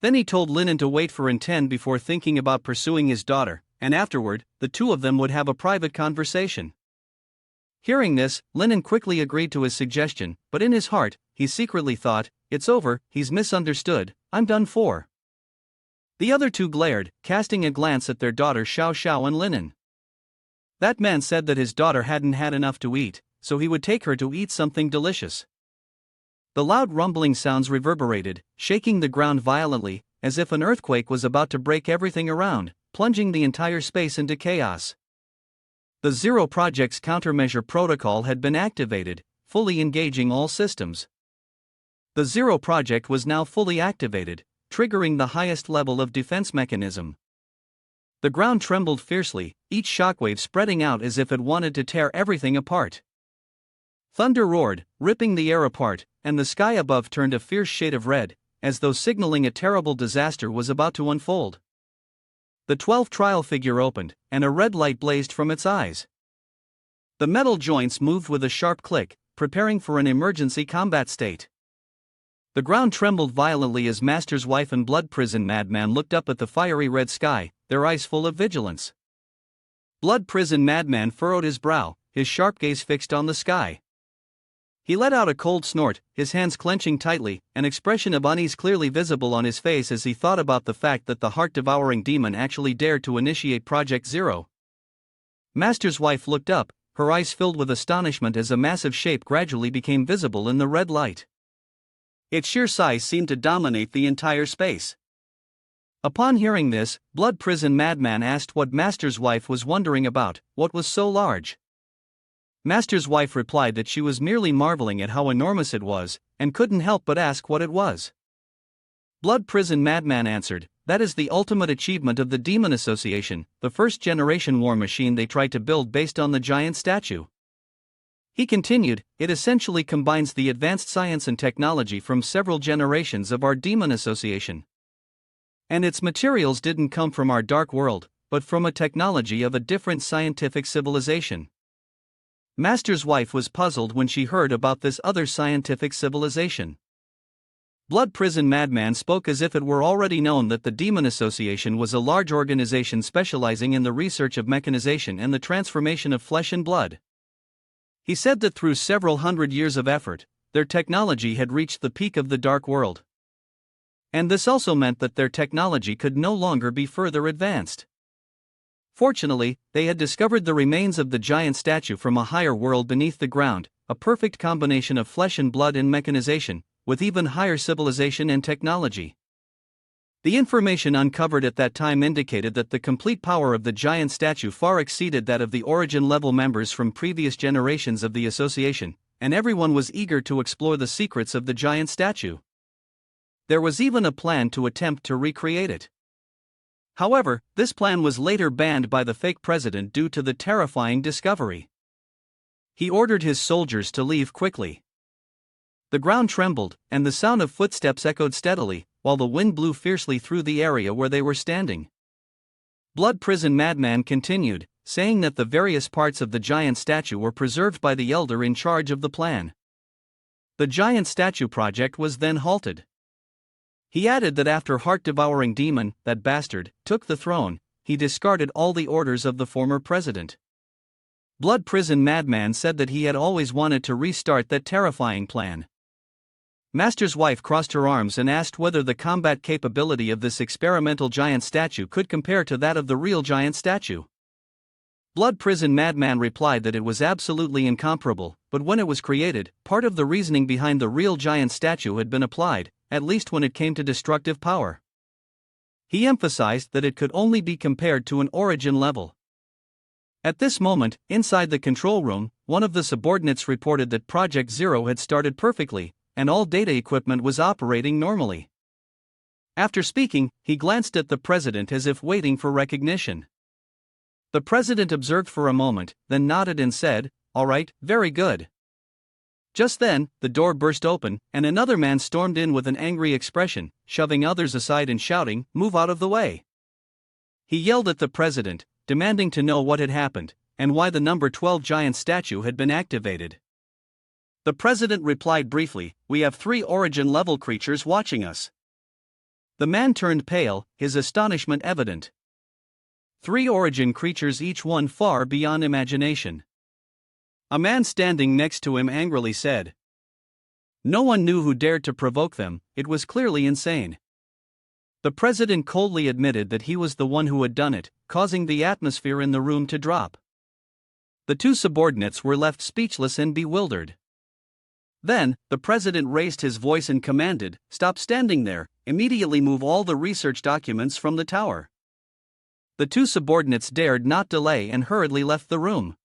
Then he told Linen to wait for Inten before thinking about pursuing his daughter, and afterward, the two of them would have a private conversation. Hearing this, Linen quickly agreed to his suggestion, but in his heart, he secretly thought, "It's over, he's misunderstood, I'm done for." The other two glared, casting a glance at their daughter Xiao Xiao and Linen. That man said that his daughter hadn't had enough to eat, so he would take her to eat something delicious. The loud rumbling sounds reverberated, shaking the ground violently, as if an earthquake was about to break everything around, plunging the entire space into chaos. The Zero Project's countermeasure protocol had been activated, fully engaging all systems. The Zero Project was now fully activated, triggering the highest level of defense mechanism. The ground trembled fiercely, each shockwave spreading out as if it wanted to tear everything apart. Thunder roared, ripping the air apart, and the sky above turned a fierce shade of red, as though signaling a terrible disaster was about to unfold. The 12th trial figure opened, and a red light blazed from its eyes. The metal joints moved with a sharp click, preparing for an emergency combat state. The ground trembled violently as Master's wife and Blood Prison Madman looked up at the fiery red sky, their eyes full of vigilance. Blood Prison Madman furrowed his brow, his sharp gaze fixed on the sky. He let out a cold snort, his hands clenching tightly, an expression of unease clearly visible on his face as he thought about the fact that the heart-devouring demon actually dared to initiate Project Zero. Master's wife looked up, her eyes filled with astonishment as a massive shape gradually became visible in the red light. Its sheer size seemed to dominate the entire space. Upon hearing this, Blood Prison Madman asked what Master's wife was wondering about, what was so large. Master's wife replied that she was merely marveling at how enormous it was, and couldn't help but ask what it was. Blood Prison Madman answered, that is the ultimate achievement of the Demon Association, the first-generation war machine they tried to build based on the giant statue. He continued, it essentially combines the advanced science and technology from several generations of our Demon Association. And its materials didn't come from our dark world, but from a technology of a different scientific civilization. Master's wife was puzzled when she heard about this other scientific civilization. Blood Prison Madman spoke as if it were already known that the Demon Association was a large organization specializing in the research of mechanization and the transformation of flesh and blood. He said that through several hundred years of effort, their technology had reached the peak of the dark world. And this also meant that their technology could no longer be further advanced. Fortunately, they had discovered the remains of the giant statue from a higher world beneath the ground, a perfect combination of flesh and blood and mechanization, with even higher civilization and technology. The information uncovered at that time indicated that the complete power of the giant statue far exceeded that of the origin-level members from previous generations of the association, and everyone was eager to explore the secrets of the giant statue. There was even a plan to attempt to recreate it. However, this plan was later banned by the fake president due to the terrifying discovery. He ordered his soldiers to leave quickly. The ground trembled, and the sound of footsteps echoed steadily, while the wind blew fiercely through the area where they were standing. Blood Prison Madman continued, saying that the various parts of the giant statue were preserved by the elder in charge of the plan. The giant statue project was then halted. He added that after Heart-Devouring Demon, that bastard, took the throne, he discarded all the orders of the former president. Blood Prison Madman said that he had always wanted to restart that terrifying plan. Master's wife crossed her arms and asked whether the combat capability of this experimental giant statue could compare to that of the real giant statue. Blood Prison Madman replied that it was absolutely incomparable, but when it was created, part of the reasoning behind the real giant statue had been applied, at least when it came to destructive power. He emphasized that it could only be compared to an origin level. At this moment, inside the control room, one of the subordinates reported that Project Zero had started perfectly, and all data equipment was operating normally. After speaking, he glanced at the president as if waiting for recognition. The president observed for a moment, then nodded and said, "All right, very good." Just then, the door burst open, and another man stormed in with an angry expression, shoving others aside and shouting, "Move out of the way!" He yelled at the president, demanding to know what had happened, and why the number 12 giant statue had been activated. The president replied briefly, "We have 3 origin-level creatures watching us." The man turned pale, his astonishment evident. 3 origin creatures, each one far beyond imagination. A man standing next to him angrily said. No one knew who dared to provoke them, it was clearly insane. The president coldly admitted that he was the one who had done it, causing the atmosphere in the room to drop. The 2 subordinates were left speechless and bewildered. Then, the president raised his voice and commanded, "Stop standing there, immediately move all the research documents from the tower." The 2 subordinates dared not delay and hurriedly left the room.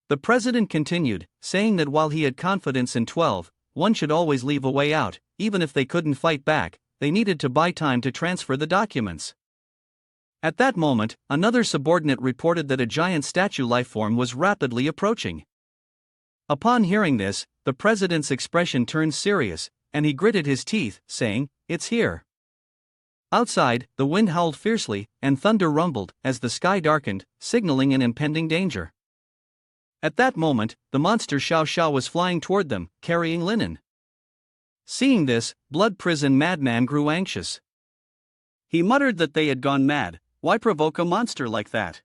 The president continued, saying that while he had confidence in 12, one should always leave a way out, even if they couldn't fight back, they needed to buy time to transfer the documents. At that moment, another subordinate reported that a giant statue lifeform was rapidly approaching. Upon hearing this, the president's expression turned serious, and he gritted his teeth, saying, "It's here." Outside, the wind howled fiercely, and thunder rumbled, as the sky darkened, signaling an impending danger. At that moment, the monster Xiao Xiao was flying toward them, carrying linen. Seeing this, Blood Prison Madman grew anxious. He muttered that they had gone mad. Why provoke a monster like that?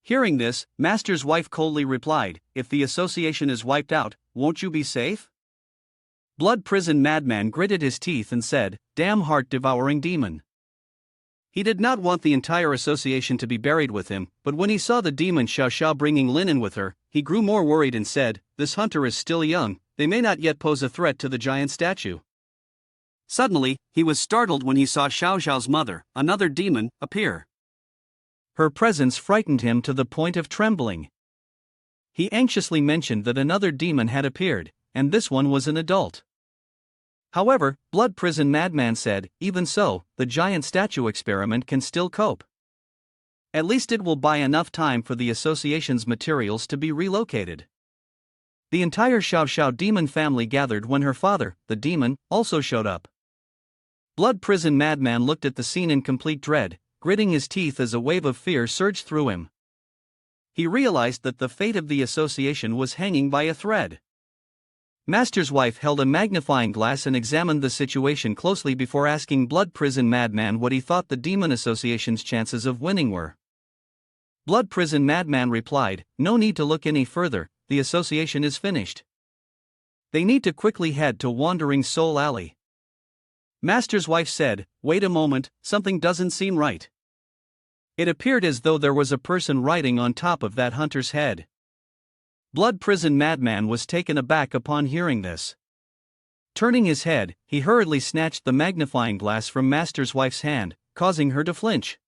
Hearing this, Master's wife coldly replied, "If the association is wiped out, won't you be safe?" Blood Prison Madman gritted his teeth and said, "Damn Heart-Devouring Demon." He did not want the entire association to be buried with him, but when he saw the demon Xiao Xiao bringing linen with her, he grew more worried and said, "This hunter is still young, they may not yet pose a threat to the giant statue." Suddenly, he was startled when he saw Xiao Xiao's mother, another demon, appear. Her presence frightened him to the point of trembling. He anxiously mentioned that another demon had appeared, and this one was an adult. However, Blood Prison Madman said, even so, the giant statue experiment can still cope. At least it will buy enough time for the association's materials to be relocated. The entire Xiao Xiao demon family gathered when her father, the demon, also showed up. Blood Prison Madman looked at the scene in complete dread, gritting his teeth as a wave of fear surged through him. He realized that the fate of the association was hanging by a thread. Master's wife held a magnifying glass and examined the situation closely before asking Blood Prison Madman what he thought the Demon Association's chances of winning were. Blood Prison Madman replied, "No need to look any further, the association is finished. They need to quickly head to Wandering Soul Alley." Master's wife said, "Wait a moment, something doesn't seem right." It appeared as though there was a person riding on top of that hunter's head. Blood Prison Madman was taken aback upon hearing this. Turning his head, he hurriedly snatched the magnifying glass from Master's wife's hand, causing her to flinch.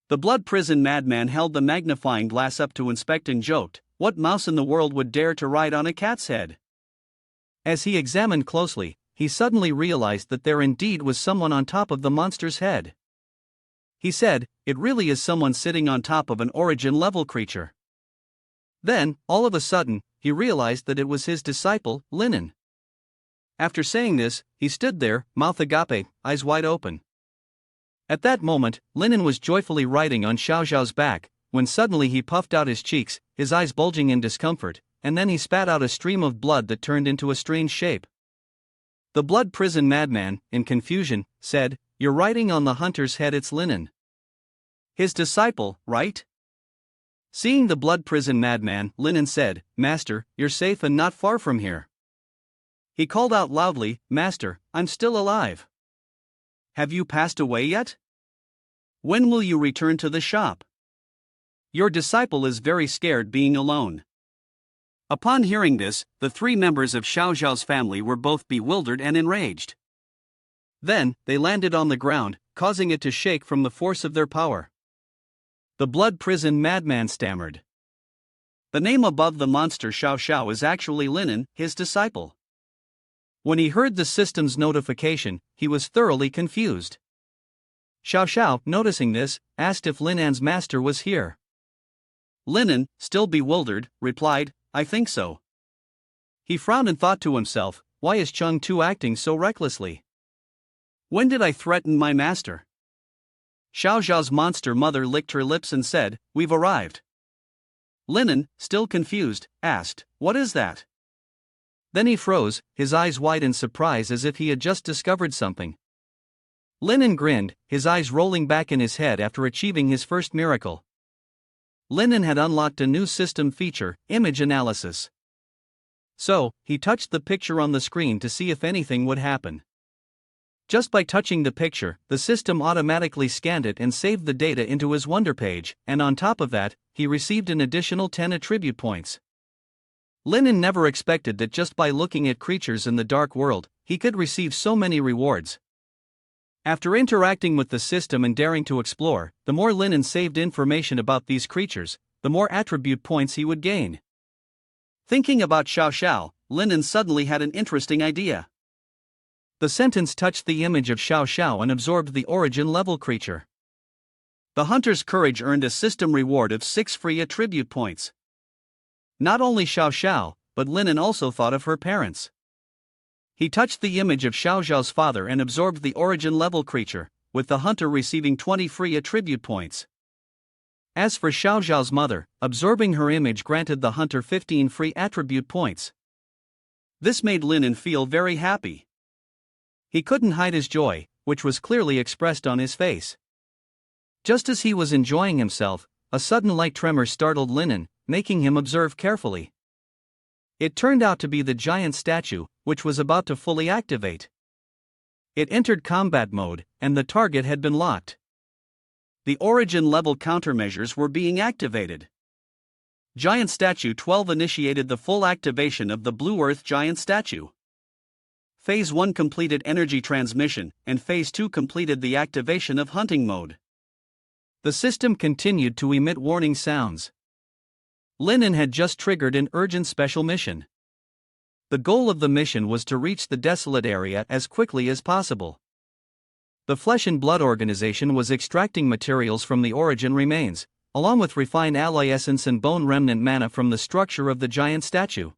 The Blood Prison Madman held the magnifying glass up to inspect and joked, "What mouse in the world would dare to ride on a cat's head?" As he examined closely, he suddenly realized that there indeed was someone on top of the monster's head. He said, "It really is someone sitting on top of an origin-level creature." Then, all of a sudden, he realized that it was his disciple, Linen. After saying this, he stood there, mouth agape, eyes wide open. At that moment, Linen was joyfully riding on Xiao Xiao's back, when suddenly he puffed out his cheeks, his eyes bulging in discomfort, and then he spat out a stream of blood that turned into a strange shape. The Blood Prison Madman, in confusion, said, "You're riding on the hunter's head, it's Linen. His disciple, right?" Seeing the Blood Prison Madman, Linen said, "Master, you're safe and not far from here." He called out loudly, "Master, I'm still alive. Have you passed away yet? When will you return to the shop? Your disciple is very scared being alone." Upon hearing this, the three members of Xiao Xiao's family were both bewildered and enraged. Then, they landed on the ground, causing it to shake from the force of their power. The Blood Prison Madman stammered. The name above the monster Xiao Xiao is actually Linen, his disciple. When he heard the system's notification, he was thoroughly confused. Xiao Xiao, noticing this, asked if Linan's master was here. Linen, still bewildered, replied, "I think so." He frowned and thought to himself, "Why is Chung Tu acting so recklessly? When did I threaten my master?" Xiao Xiao's monster mother licked her lips and said, "We've arrived." Linen, still confused, asked, "What is that?" Then he froze, his eyes wide in surprise as if he had just discovered something. Linen grinned, his eyes rolling back in his head after achieving his first miracle. Linen had unlocked a new system feature, image analysis. So, he touched the picture on the screen to see if anything would happen. Just by touching the picture, the system automatically scanned it and saved the data into his Wonder page, and on top of that, he received an additional 10 attribute points. Linen never expected that just by looking at creatures in the dark world, he could receive so many rewards. After interacting with the system and daring to explore, the more Linen saved information about these creatures, the more attribute points he would gain. Thinking about Xiao Xiao, Linen suddenly had an interesting idea. The sentence touched the image of Xiao Xiao and absorbed the origin-level creature. The hunter's courage earned a system reward of 6 free attribute points. Not only Xiao Xiao, but Linen also thought of her parents. He touched the image of Xiao Xiao's father and absorbed the origin-level creature, with the hunter receiving 20 free attribute points. As for Xiao Xiao's mother, absorbing her image granted the hunter 15 free attribute points. This made Linen feel very happy. He couldn't hide his joy, which was clearly expressed on his face. Just as he was enjoying himself, a sudden light tremor startled Linen, making him observe carefully. It turned out to be the giant statue, which was about to fully activate. It entered combat mode, and the target had been locked. The origin-level countermeasures were being activated. Giant Statue 12 initiated the full activation of the Blue Earth Giant Statue. Phase 1 completed energy transmission, and Phase 2 completed the activation of hunting mode. The system continued to emit warning sounds. Linen had just triggered an urgent special mission. The goal of the mission was to reach the desolate area as quickly as possible. The Flesh and Blood organization was extracting materials from the origin remains, along with refined alloy essence and bone remnant mana from the structure of the giant statue.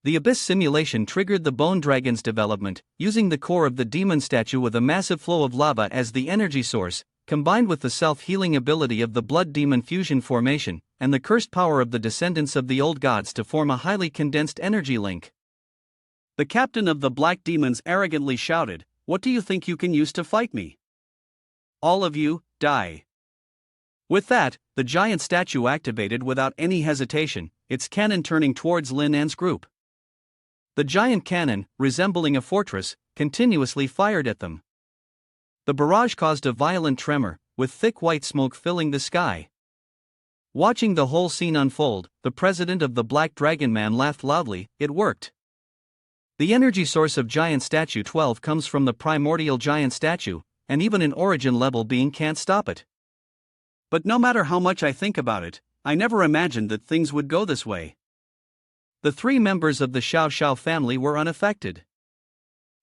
The Abyss simulation triggered the Bone Dragon's development, using the core of the demon statue with a massive flow of lava as the energy source, combined with the self-healing ability of the Blood Demon Fusion formation, and the cursed power of the descendants of the old gods to form a highly condensed energy link. The captain of the Black Demons arrogantly shouted, "What do you think you can use to fight me? All of you, die." With that, the giant statue activated without any hesitation, its cannon turning towards Lin An's group. The giant cannon, resembling a fortress, continuously fired at them. The barrage caused a violent tremor, with thick white smoke filling the sky. Watching the whole scene unfold, the president of the Black Dragon Man laughed loudly. It worked. The energy source of Giant Statue 12 comes from the primordial giant statue, and even an origin level being can't stop it. But no matter how much I think about it, I never imagined that things would go this way. The 3 members of the Xiao Xiao family were unaffected.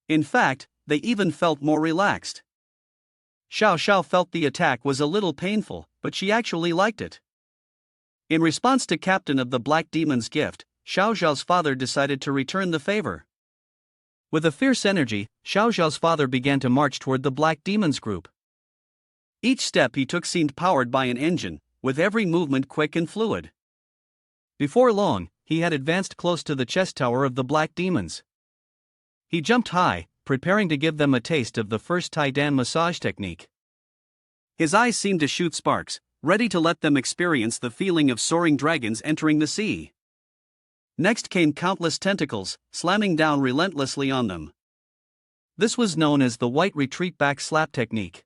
In fact, they even felt more relaxed. Xiao Xiao felt the attack was a little painful, but she actually liked it. In response to Captain of the Black Demon's gift, Xiao Xiao's father decided to return the favor. With a fierce energy, Xiao Xiao's father began to march toward the Black Demon's group. Each step he took seemed powered by an engine, with every movement quick and fluid. Before long, he had advanced close to the chest tower of the Black Demons. He jumped high, preparing to give them a taste of the first Taidan massage technique. His eyes seemed to shoot sparks, ready to let them experience the feeling of soaring dragons entering the sea. Next came countless tentacles, slamming down relentlessly on them. This was known as the white retreat back slap technique.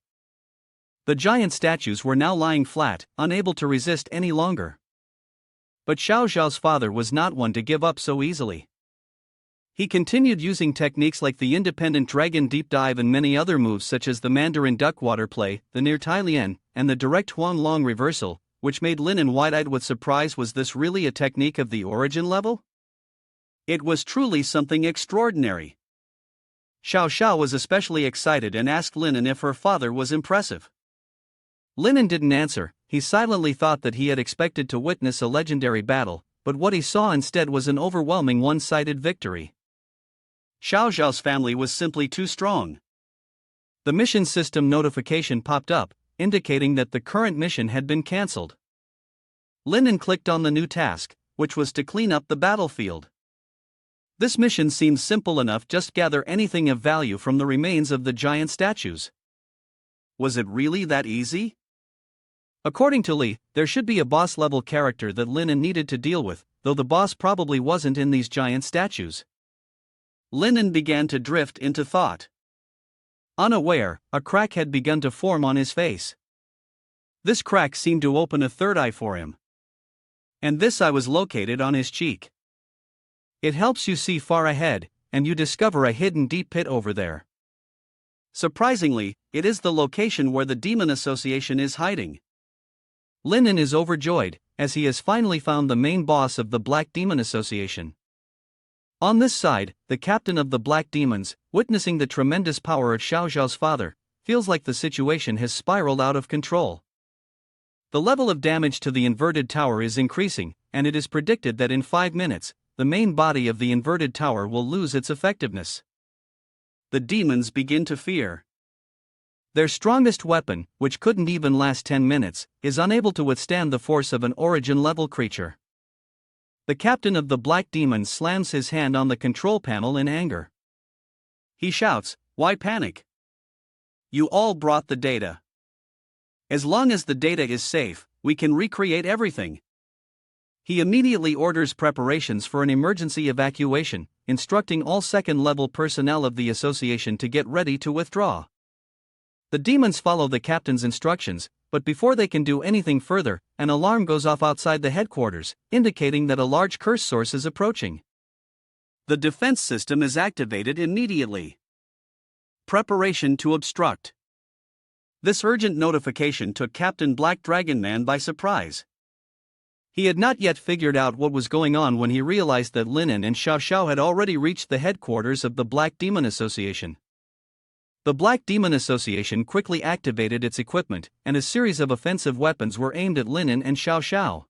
The giant statues were now lying flat, unable to resist any longer. But Xiao Xiao's father was not one to give up so easily. He continued using techniques like the independent dragon deep dive and many other moves such as the Mandarin duck water play, the near Tai Lian, and the direct Huang Long reversal, which made Lin An wide-eyed with surprise. Was this really a technique of the origin level? It was truly something extraordinary. Xiao Xiao was especially excited and asked Lin An if her father was impressive. Lin An didn't answer. He silently thought that he had expected to witness a legendary battle, but what he saw instead was an overwhelming one-sided victory. Xiao Xiao's family was simply too strong. The mission system notification popped up, indicating that the current mission had been cancelled. Lin An clicked on the new task, which was to clean up the battlefield. This mission seemed simple enough, just gather anything of value from the remains of the giant statues. Was it really that easy? According to Li, there should be a boss-level character that Lin An needed to deal with, though the boss probably wasn't in these giant statues. Lin An began to drift into thought. Unaware, a crack had begun to form on his face. This crack seemed to open a third eye for him. And this eye was located on his cheek. It helps you see far ahead, and you discover a hidden deep pit over there. Surprisingly, it is the location where the Demon Association is hiding. Lin An is overjoyed, as he has finally found the main boss of the Black Demon Association. On this side, the captain of the Black Demons, witnessing the tremendous power of Xiao Xiao's father, feels like the situation has spiraled out of control. The level of damage to the inverted tower is increasing, and it is predicted that in 5 minutes, the main body of the inverted tower will lose its effectiveness. The demons begin to fear. Their strongest weapon, which couldn't even last 10 minutes, is unable to withstand the force of an origin-level creature. The captain of the Black Demons slams his hand on the control panel in anger. He shouts, "Why panic? You all brought the data. As long as the data is safe, we can recreate everything." He immediately orders preparations for an emergency evacuation, instructing all second-level personnel of the association to get ready to withdraw. The demons follow the captain's instructions, but before they can do anything further, an alarm goes off outside the headquarters, indicating that a large curse source is approaching. The defense system is activated immediately. Preparation to obstruct. This urgent notification took Captain Black Dragon Man by surprise. He had not yet figured out what was going on when he realized that Linen and Xiao Xiao had already reached the headquarters of the Black Demon Association. The Black Demon Association quickly activated its equipment, and a series of offensive weapons were aimed at Linen and Xiao Xiao.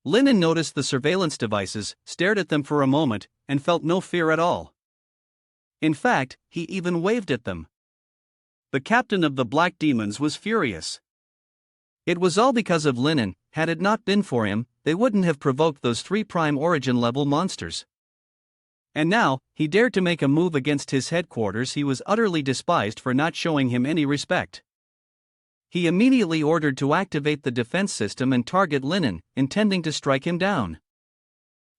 Linen noticed the surveillance devices, stared at them for a moment, and felt no fear at all. In fact, he even waved at them. The captain of the Black Demons was furious. It was all because of Linen. Had it not been for him, they wouldn't have provoked those 3 prime origin level monsters. And now, he dared to make a move against his headquarters. He was utterly despised for not showing him any respect. He immediately ordered to activate the defense system and target Linen, intending to strike him down.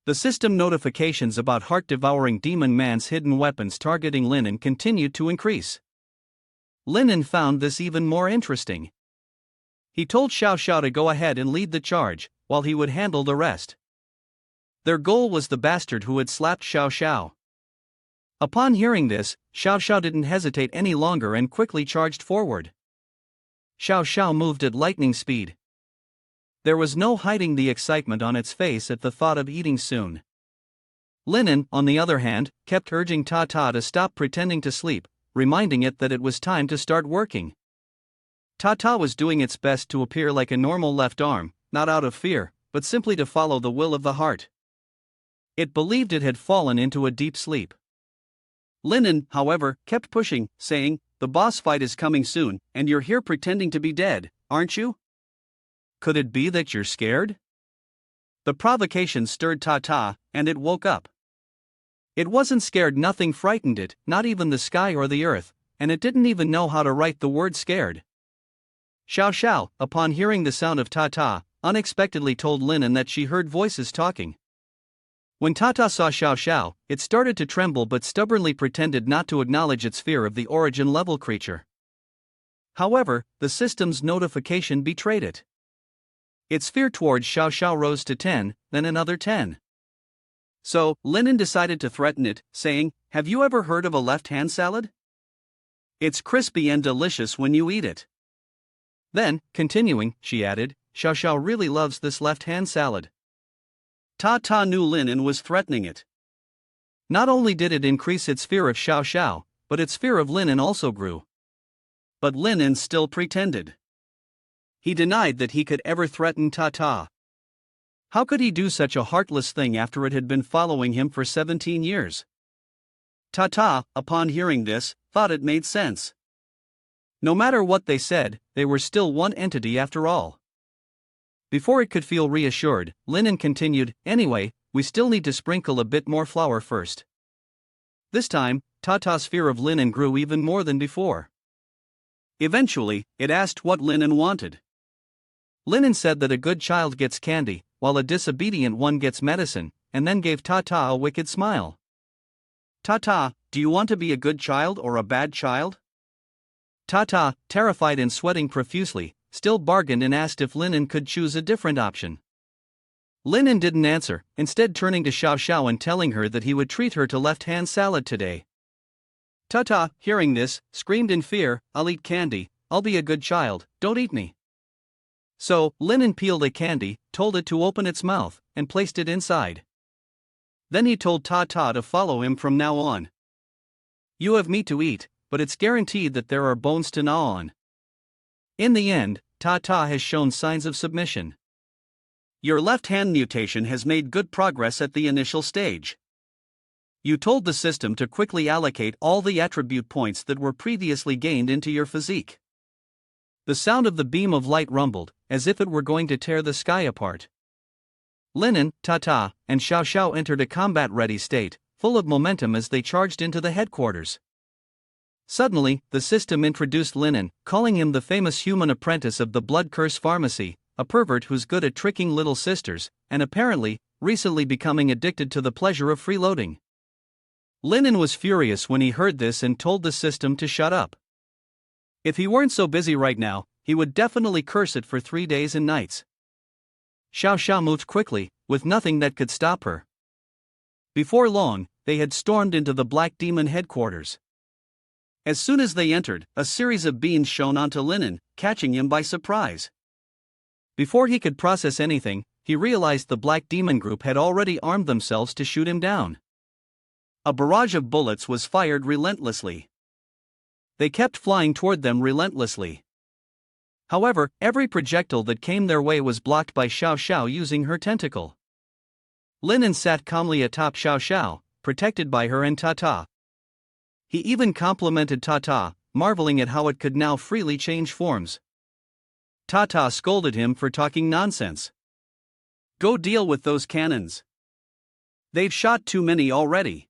The system notifications about heart-devouring demon man's hidden weapons targeting Linen continued to increase. Linen found this even more interesting. He told Xiao Xiao to go ahead and lead the charge, while he would handle the rest. Their goal was the bastard who had slapped Xiao Xiao. Upon hearing this, Xiao Xiao didn't hesitate any longer and quickly charged forward. Xiao Xiao moved at lightning speed. There was no hiding the excitement on its face at the thought of eating soon. Linen, on the other hand, kept urging Ta Ta to stop pretending to sleep, reminding it that it was time to start working. Ta Ta was doing its best to appear like a normal left arm, not out of fear, but simply to follow the will of the heart. It believed it had fallen into a deep sleep. Linen, however, kept pushing, saying, "The boss fight is coming soon, and you're here pretending to be dead, aren't you? Could it be that you're scared?" The provocation stirred Ta Ta, and it woke up. It wasn't scared, nothing frightened it, not even the sky or the earth, and it didn't even know how to write the word scared. Xiao Xiao, upon hearing the sound of Ta Ta, unexpectedly told Linen that she heard voices talking. When Ta Ta saw Xiao Xiao, it started to tremble but stubbornly pretended not to acknowledge its fear of the origin level creature. However, the system's notification betrayed it. Its fear towards Xiao Xiao rose to 10, then another 10. So, Linen decided to threaten it, saying, "Have you ever heard of a left-hand salad? It's crispy and delicious when you eat it." Then, continuing, she added, "Xiao Xiao really loves this left-hand salad." Ta Ta knew Linen was threatening it. Not only did it increase its fear of Xiao Xiao, but its fear of Linen also grew. But Linen still pretended. He denied that he could ever threaten Ta Ta. How could he do such a heartless thing after it had been following him for 17 years? Ta Ta, upon hearing this, thought it made sense. No matter what they said, they were still one entity after all. Before it could feel reassured, Linen continued, "Anyway, we still need to sprinkle a bit more flour first." This time, Ta Ta's fear of Linen grew even more than before. Eventually, it asked what Linen wanted. Linen said that a good child gets candy, while a disobedient one gets medicine, and then gave Ta Ta a wicked smile. "Ta Ta, do you want to be a good child or a bad child?" Ta Ta, terrified and sweating profusely, still bargained and asked if Linen could choose a different option. Linen didn't answer, instead turning to Xiao Xiao and telling her that he would treat her to left-hand salad today. Ta Ta, hearing this, screamed in fear, "I'll eat candy, I'll be a good child, don't eat me." So, Linen peeled a candy, told it to open its mouth, and placed it inside. Then he told Ta Ta to follow him from now on. "You have meat to eat, but it's guaranteed that there are bones to gnaw on." In the end, Ta Ta has shown signs of submission. Your left-hand mutation has made good progress at the initial stage. You told the system to quickly allocate all the attribute points that were previously gained into your physique. The sound of the beam of light rumbled, as if it were going to tear the sky apart. Linen, Ta Ta, and Xiao Xiao entered a combat-ready state, full of momentum as they charged into the headquarters. Suddenly, the system introduced Linen, calling him the famous human apprentice of the Blood Curse Pharmacy, a pervert who's good at tricking little sisters, and apparently, recently becoming addicted to the pleasure of freeloading. Linen was furious when he heard this and told the system to shut up. If he weren't so busy right now, he would definitely curse it for 3 days and nights. Xiao Xiao moved quickly, with nothing that could stop her. Before long, they had stormed into the Black Demon headquarters. As soon as they entered, a series of beams shone onto Linen, catching him by surprise. Before he could process anything, he realized the Black Demon group had already armed themselves to shoot him down. A barrage of bullets was fired relentlessly. They kept flying toward them relentlessly. However, every projectile that came their way was blocked by Xiao Xiao using her tentacle. Linen sat calmly atop Xiao Xiao, protected by her and Tata. He even complimented Tata, marveling at how it could now freely change forms. Tata scolded him for talking nonsense. Go deal with those cannons. They've shot too many already.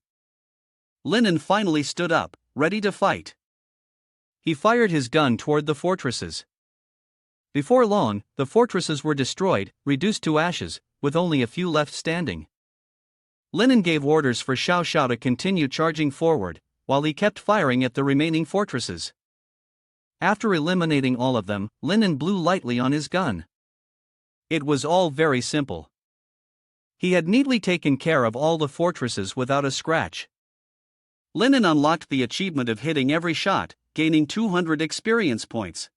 Linen finally stood up, ready to fight. He fired his gun toward the fortresses. Before long, the fortresses were destroyed, reduced to ashes, with only a few left standing. Linen gave orders for Xiao Xiao to continue charging forward, while he kept firing at the remaining fortresses. After eliminating all of them, Linen blew lightly on his gun. It was all very simple. He had neatly taken care of all the fortresses without a scratch. Linen unlocked the achievement of hitting every shot, gaining 200 experience points.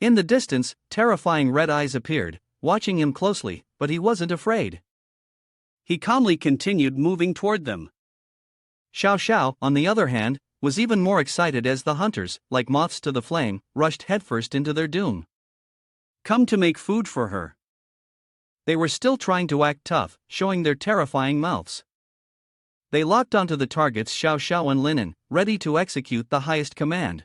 In the distance, terrifying red eyes appeared, watching him closely, but he wasn't afraid. He calmly continued moving toward them. Xiao Xiao, on the other hand, was even more excited as the hunters, like moths to the flame, rushed headfirst into their doom. Come to make food for her. They were still trying to act tough, showing their terrifying mouths. They locked onto the targets Xiao Xiao and Linen, ready to execute the highest command.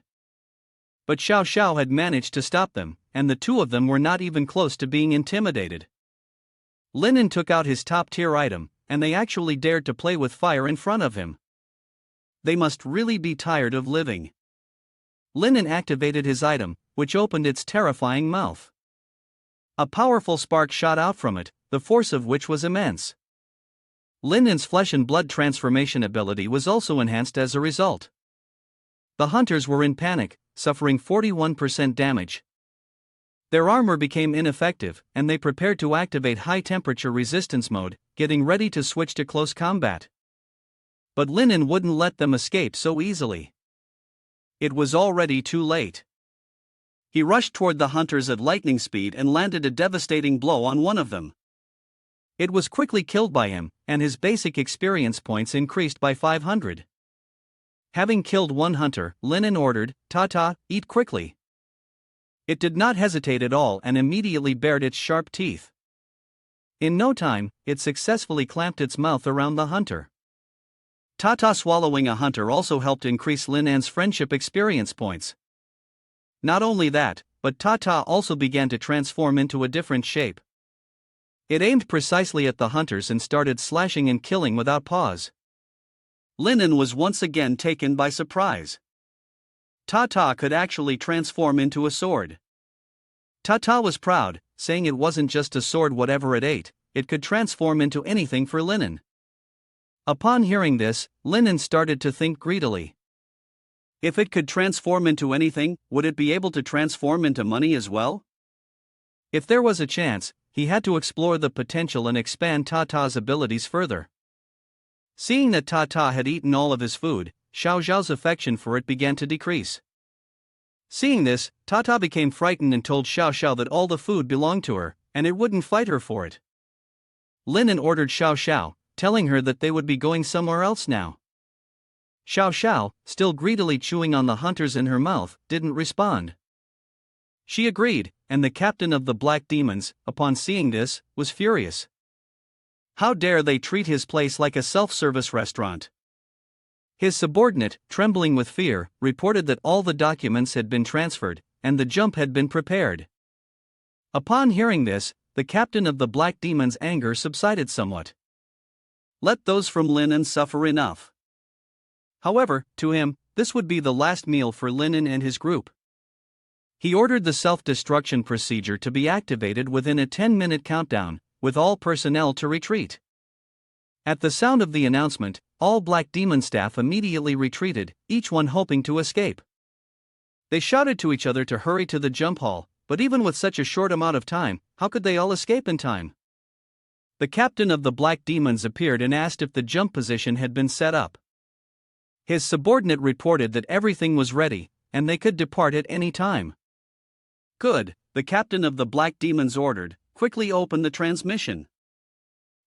But Xiao Xiao had managed to stop them, and the two of them were not even close to being intimidated. Linen took out his top-tier item, and they actually dared to play with fire in front of him. They must really be tired of living. Linen activated his item, which opened its terrifying mouth. A powerful spark shot out from it, the force of which was immense. Linen's flesh and blood transformation ability was also enhanced as a result. The hunters were in panic, suffering 41% damage. Their armor became ineffective, and they prepared to activate high-temperature resistance mode, getting ready to switch to close combat. But Linen wouldn't let them escape so easily. It was already too late. He rushed toward the hunters at lightning speed and landed a devastating blow on one of them. It was quickly killed by him, and his basic experience points increased by 500. Having killed one hunter, Linen ordered, "Tata, eat quickly." It did not hesitate at all and immediately bared its sharp teeth. In no time, it successfully clamped its mouth around the hunter. Tata swallowing a hunter also helped increase Linen's friendship experience points. Not only that, but Tata also began to transform into a different shape. It aimed precisely at the hunters and started slashing and killing without pause. Linen was once again taken by surprise. Tata could actually transform into a sword. Tata was proud, saying it wasn't just a sword whatever it ate, it could transform into anything for Linen. Upon hearing this, Linen started to think greedily. If it could transform into anything, would it be able to transform into money as well? If there was a chance, he had to explore the potential and expand Tata's abilities further. Seeing that Tata had eaten all of his food, Xiao Xiao's affection for it began to decrease. Seeing this, Tata became frightened and told Xiao Xiao that all the food belonged to her, and it wouldn't fight her for it. Linen ordered Xiao Xiao, telling her that they would be going somewhere else now. Xiao Xiao, still greedily chewing on the hunters in her mouth, didn't respond. She agreed, and the captain of the Black Demons, upon seeing this, was furious. How dare they treat his place like a self-service restaurant? His subordinate, trembling with fear, reported that all the documents had been transferred, and the jump had been prepared. Upon hearing this, the captain of the Black Demons' anger subsided somewhat. Let those from Linen suffer enough. However, to him, this would be the last meal for Linen and his group. He ordered the self-destruction procedure to be activated within a 10-minute countdown, with all personnel to retreat. At the sound of the announcement, all Black Demon staff immediately retreated, each one hoping to escape. They shouted to each other to hurry to the jump hall, but even with such a short amount of time, how could they all escape in time? The captain of the Black Demons appeared and asked if the jump position had been set up. His subordinate reported that everything was ready, and they could depart at any time. Good, the captain of the Black Demons ordered, quickly opened the transmission.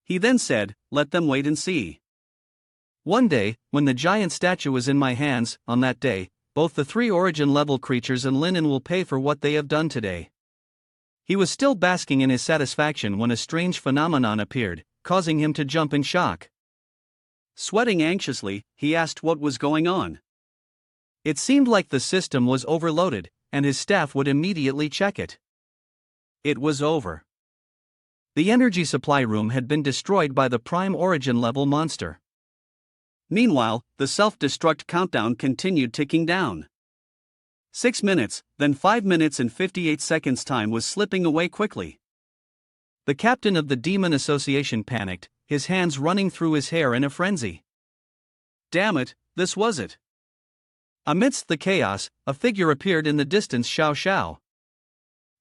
He then said, "Let them wait and see." One day, when the giant statue is in my hands, on that day, both the 3 origin-level creatures and Linen will pay for what they have done today. He was still basking in his satisfaction when a strange phenomenon appeared, causing him to jump in shock. Sweating anxiously, he asked what was going on. It seemed like the system was overloaded, and his staff would immediately check it. It was over. The energy supply room had been destroyed by the prime origin-level monster. Meanwhile, the self-destruct countdown continued ticking down. 6 minutes, then 5 minutes and 58 seconds. Time was slipping away quickly. The captain of the Demon Association panicked, his hands running through his hair in a frenzy. Damn it, this was it. Amidst the chaos, a figure appeared in the distance. Xiao Xiao.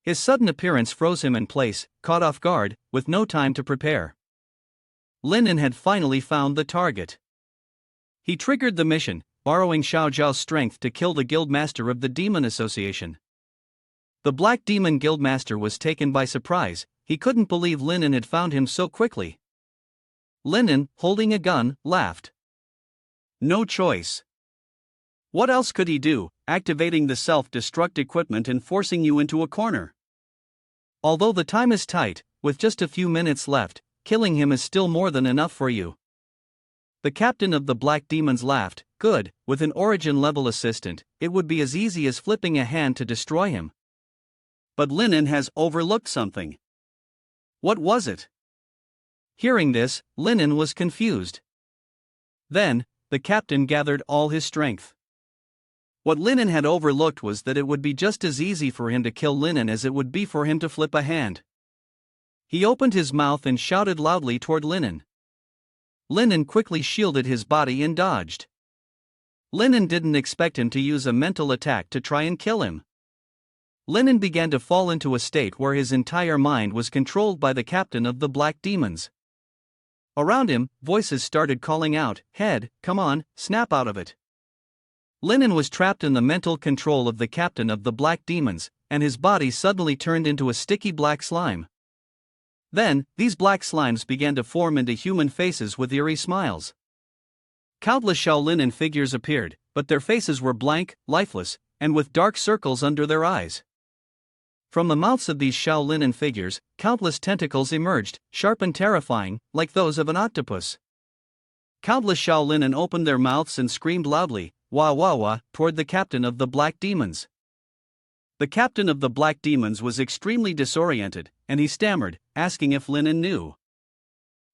His sudden appearance froze him in place, caught off guard, with no time to prepare. Linen had finally found the target. He triggered the mission, borrowing Xiao Zhao's strength to kill the guildmaster of the Demon Association. The Black Demon Guildmaster was taken by surprise. He couldn't believe Linen had found him so quickly. Linen, holding a gun, laughed. No choice. What else could he do, activating the self-destruct equipment and forcing you into a corner? Although the time is tight, with just a few minutes left, killing him is still more than enough for you. The captain of the Black Demons laughed. Good, with an origin-level assistant, it would be as easy as flipping a hand to destroy him. But Linen has overlooked something. What was it? Hearing this, Linen was confused. Then, the captain gathered all his strength. What Linen had overlooked was that it would be just as easy for him to kill Linen as it would be for him to flip a hand. He opened his mouth and shouted loudly toward Linen. Linen quickly shielded his body and dodged. Linen didn't expect him to use a mental attack to try and kill him. Linen began to fall into a state where his entire mind was controlled by the captain of the Black Demons. Around him, voices started calling out, "Head, come on, snap out of it." Linen was trapped in the mental control of the captain of the Black Demons, and his body suddenly turned into a sticky black slime. Then, these black slimes began to form into human faces with eerie smiles. Countless Shaolin figures appeared, but their faces were blank, lifeless, and with dark circles under their eyes. From the mouths of these Shaolin figures, countless tentacles emerged, sharp and terrifying, like those of an octopus. Countless Shaolin opened their mouths and screamed loudly, "Wah wah wah," toward the captain of the Black Demons. The captain of the Black Demons was extremely disoriented, and he stammered, asking if Linen knew.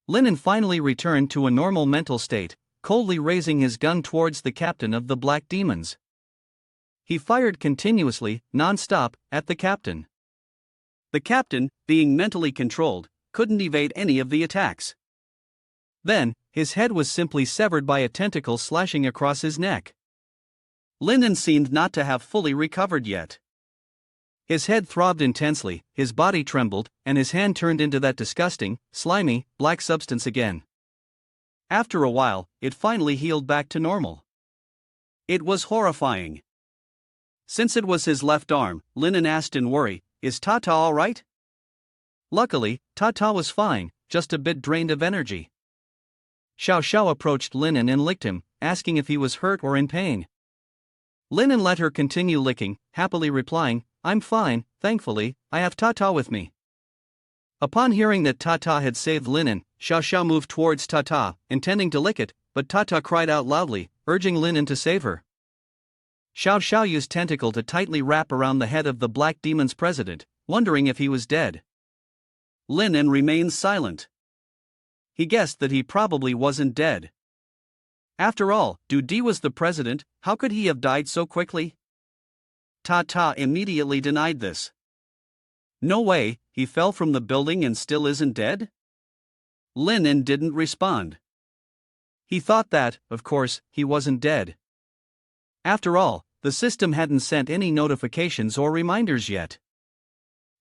Linen finally returned to a normal mental state, coldly raising his gun towards the captain of the Black Demons. He fired continuously, non-stop, at the captain. The captain, being mentally controlled, couldn't evade any of the attacks. Then, his head was simply severed by a tentacle slashing across his neck. Linen seemed not to have fully recovered yet. His head throbbed intensely, his body trembled, and his hand turned into that disgusting, slimy, black substance again. After a while, it finally healed back to normal. It was horrifying. Since it was his left arm, Linen asked in worry, "Is Tata all right?" Luckily, Tata was fine, just a bit drained of energy. Xiao Xiao approached Linen and licked him, asking if he was hurt or in pain. Linen let her continue licking, happily replying, "I'm fine, thankfully, I have Tata with me." Upon hearing that Tata had saved Linen, Xiao Xiao moved towards Tata, intending to lick it, but Tata cried out loudly, urging Linen to save her. Xiao Xiao used tentacle to tightly wrap around the head of the Black Demon's president, wondering if he was dead. Linen remained silent. He guessed that he probably wasn't dead. After all, Dudi was the president, how could he have died so quickly? Tata immediately denied this. No way, he fell from the building and still isn't dead? Linen didn't respond. He thought that, of course, he wasn't dead. After all, the system hadn't sent any notifications or reminders yet.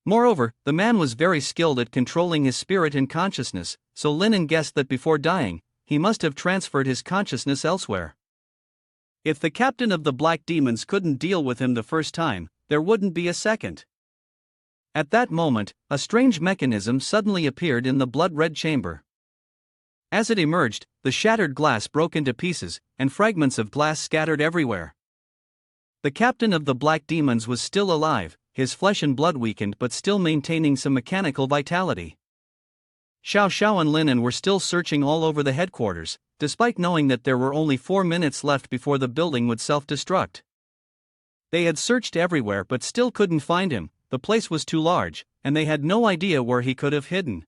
Moreover, the man was very skilled at controlling his spirit and consciousness, so Linen guessed that before dying, he must have transferred his consciousness elsewhere. If the captain of the Black Demons couldn't deal with him the first time, there wouldn't be a second. At that moment, a strange mechanism suddenly appeared in the blood-red chamber. As it emerged, the shattered glass broke into pieces, and fragments of glass scattered everywhere. The captain of the Black Demons was still alive, his flesh and blood weakened but still maintaining some mechanical vitality. Xiao Xiao and Linen were still searching all over the headquarters, despite knowing that there were only 4 minutes left before the building would self-destruct. They had searched everywhere but still couldn't find him. The place was too large, and they had no idea where he could have hidden.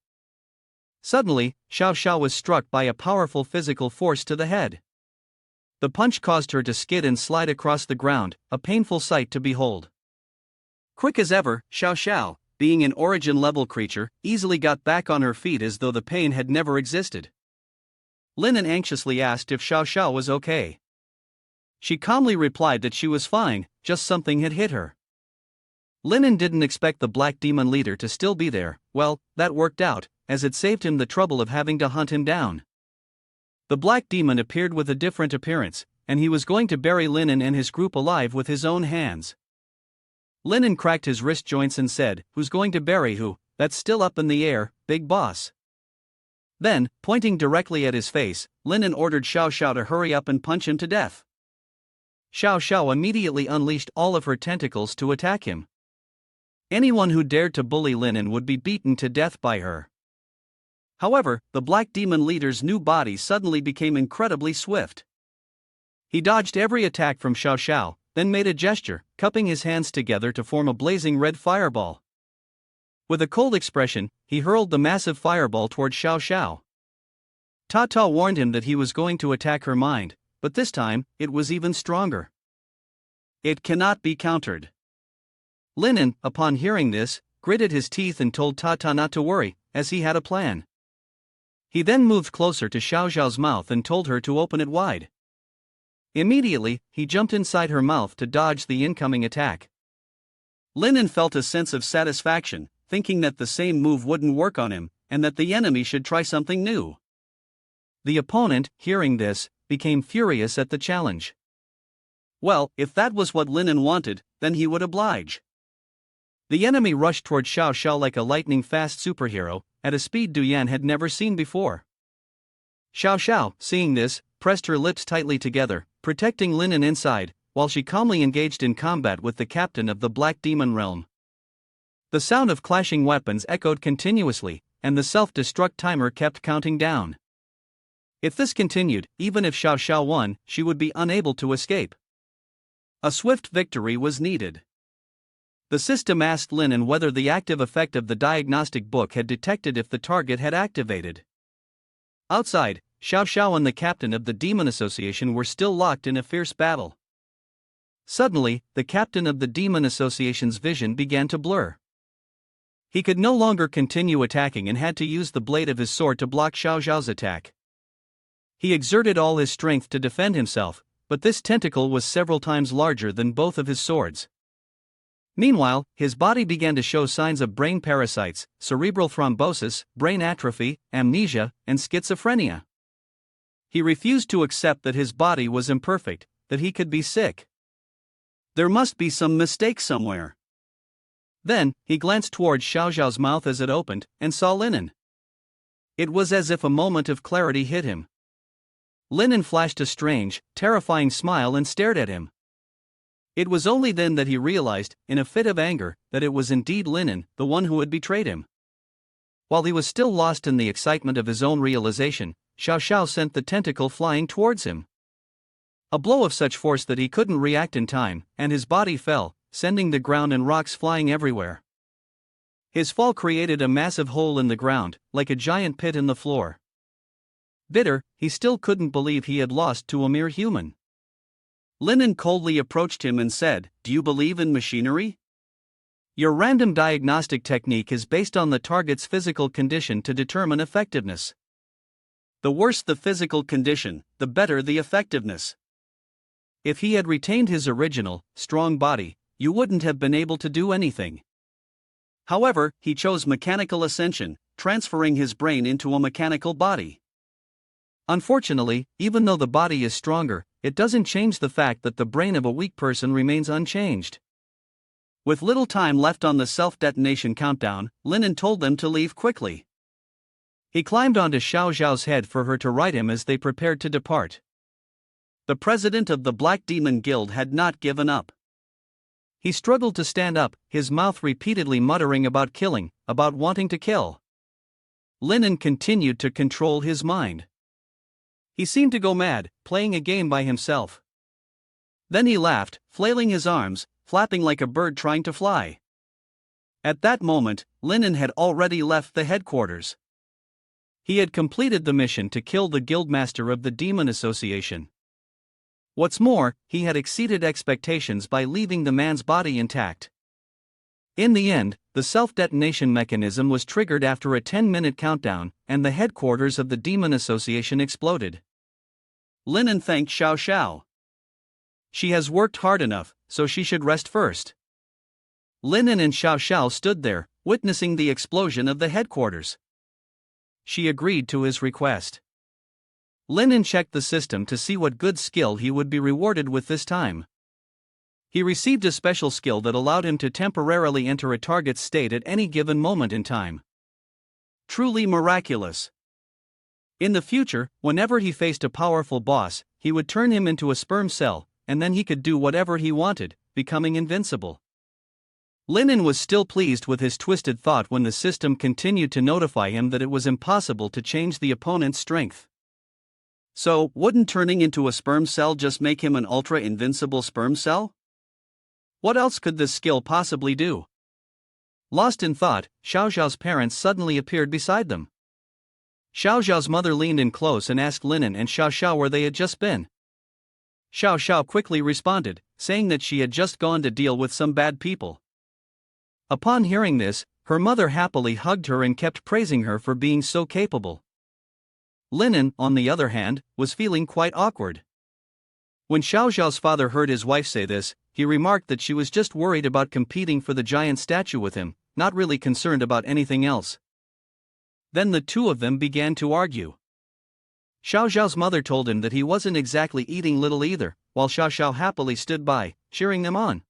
Suddenly, Xiao Xiao was struck by a powerful physical force to the head. The punch caused her to skid and slide across the ground, a painful sight to behold. Quick as ever, Xiao Xiao, being an origin-level creature, easily got back on her feet as though the pain had never existed. Linen anxiously asked if Xiao Xiao was okay. She calmly replied that she was fine, just something had hit her. Linen didn't expect the Black Demon leader to still be there. Well, that worked out, as it saved him the trouble of having to hunt him down. The Black Demon appeared with a different appearance, and he was going to bury Linen and his group alive with his own hands. Linen cracked his wrist joints and said, "Who's going to bury who? That's still up in the air, big boss." Then, pointing directly at his face, Linen ordered Xiao Xiao to hurry up and punch him to death. Xiao Xiao immediately unleashed all of her tentacles to attack him. Anyone who dared to bully Linen would be beaten to death by her. However, the Black Demon leader's new body suddenly became incredibly swift. He dodged every attack from Xiao Xiao, then made a gesture, cupping his hands together to form a blazing red fireball. With a cold expression, he hurled the massive fireball toward Xiao Xiao. Ta Ta warned him that he was going to attack her mind, but this time, it was even stronger. It cannot be countered. Linen, upon hearing this, gritted his teeth and told Ta Ta not to worry, as he had a plan. He then moved closer to Xiao Xiao's mouth and told her to open it wide. Immediately, he jumped inside her mouth to dodge the incoming attack. Linen felt a sense of satisfaction, thinking that the same move wouldn't work on him, and that the enemy should try something new. The opponent, hearing this, became furious at the challenge. Well, if that was what Linen wanted, then he would oblige. The enemy rushed toward Xiao Xiao like a lightning-fast superhero, at a speed Duyan had never seen before. Xiao Xiao, seeing this, pressed her lips tightly together, protecting Linen inside, while she calmly engaged in combat with the captain of the Black Demon realm. The sound of clashing weapons echoed continuously, and the self-destruct timer kept counting down. If this continued, even if Xiao Xiao won, she would be unable to escape. A swift victory was needed. The system asked Linen whether the active effect of the diagnostic book had detected if the target had activated. Outside, Xiao Xiao and the captain of the Demon Association were still locked in a fierce battle. Suddenly, the captain of the Demon Association's vision began to blur. He could no longer continue attacking and had to use the blade of his sword to block Xiao Xiao's attack. He exerted all his strength to defend himself, but this tentacle was several times larger than both of his swords. Meanwhile, his body began to show signs of brain parasites, cerebral thrombosis, brain atrophy, amnesia, and schizophrenia. He refused to accept that his body was imperfect, that he could be sick. There must be some mistake somewhere. Then, he glanced towards Xiao Xiao's mouth as it opened, and saw Linen. It was as if a moment of clarity hit him. Linen flashed a strange, terrifying smile and stared at him. It was only then that he realized, in a fit of anger, that it was indeed Linen, the one who had betrayed him. While he was still lost in the excitement of his own realization, Xiao Xiao sent the tentacle flying towards him. A blow of such force that he couldn't react in time, and his body fell, sending the ground and rocks flying everywhere. His fall created a massive hole in the ground, like a giant pit in the floor. Bitter, he still couldn't believe he had lost to a mere human. Linen coldly approached him and said, "Do you believe in machinery? Your random diagnostic technique is based on the target's physical condition to determine effectiveness. The worse the physical condition, the better the effectiveness. If he had retained his original, strong body, you wouldn't have been able to do anything. However, he chose mechanical ascension, transferring his brain into a mechanical body. Unfortunately, even though the body is stronger, it doesn't change the fact that the brain of a weak person remains unchanged. With little time left on the self-detonation countdown, Linen told them to leave quickly. He climbed onto Xiao Zhao's head for her to ride him as they prepared to depart. The president of the Black Demon Guild had not given up. He struggled to stand up, his mouth repeatedly muttering about killing, about wanting to kill. Linen continued to control his mind. He seemed to go mad, playing a game by himself. Then he laughed, flailing his arms, flapping like a bird trying to fly. At that moment, Linen had already left the headquarters. He had completed the mission to kill the guildmaster of the Demon Association. What's more, he had exceeded expectations by leaving the man's body intact. In the end, the self-detonation mechanism was triggered after a 10-minute countdown, and the headquarters of the Demon Association exploded. Linen thanked Xiao Xiao. She has worked hard enough, so she should rest first. Linen and Xiao Xiao stood there, witnessing the explosion of the headquarters. She agreed to his request. Linen checked the system to see what good skill he would be rewarded with this time. He received a special skill that allowed him to temporarily enter a target's state at any given moment in time. Truly miraculous. In the future, whenever he faced a powerful boss, he would turn him into a sperm cell, and then he could do whatever he wanted, becoming invincible. Linen was still pleased with his twisted thought when the system continued to notify him that it was impossible to change the opponent's strength. So, wouldn't turning into a sperm cell just make him an ultra-invincible sperm cell? What else could this skill possibly do? Lost in thought, Xiao Zhao's parents suddenly appeared beside them. Xiao Zhao's mother leaned in close and asked Linen and Xiao Xiao where they had just been. Xiao Xiao quickly responded, saying that she had just gone to deal with some bad people. Upon hearing this, her mother happily hugged her and kept praising her for being so capable. Linen, on the other hand, was feeling quite awkward. When Xiao Zhao's father heard his wife say this, he remarked that she was just worried about competing for the giant statue with him, not really concerned about anything else. Then the two of them began to argue. Xiao Zhao's mother told him that he wasn't exactly eating little either, while Xiao Xiao happily stood by, cheering them on.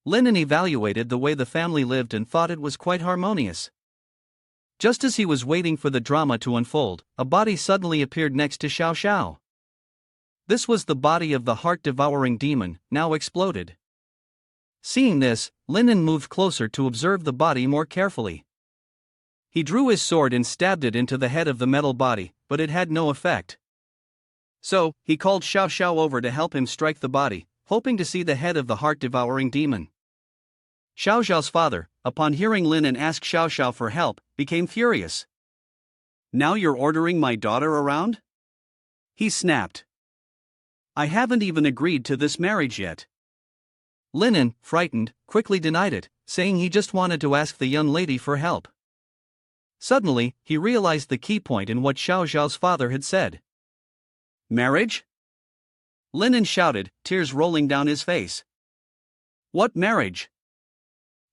Linen evaluated the way the family lived and thought it was quite harmonious. Just as he was waiting for the drama to unfold, a body suddenly appeared next to Xiao Xiao. This was the body of the heart-devouring demon, now exploded. Seeing this, Linen moved closer to observe the body more carefully. He drew his sword and stabbed it into the head of the metal body, but it had no effect. So, he called Xiao Xiao over to help him strike the body, hoping to see the head of the heart-devouring demon. Xiao Xiao's father, upon hearing Linen ask Xiao Xiao for help, became furious. "Now you're ordering my daughter around?" he snapped. "I haven't even agreed to this marriage yet." Linen, frightened, quickly denied it, saying he just wanted to ask the young lady for help. Suddenly, he realized the key point in what Xiao Zhao's father had said. "Marriage?" Linen shouted, tears rolling down his face. "What marriage?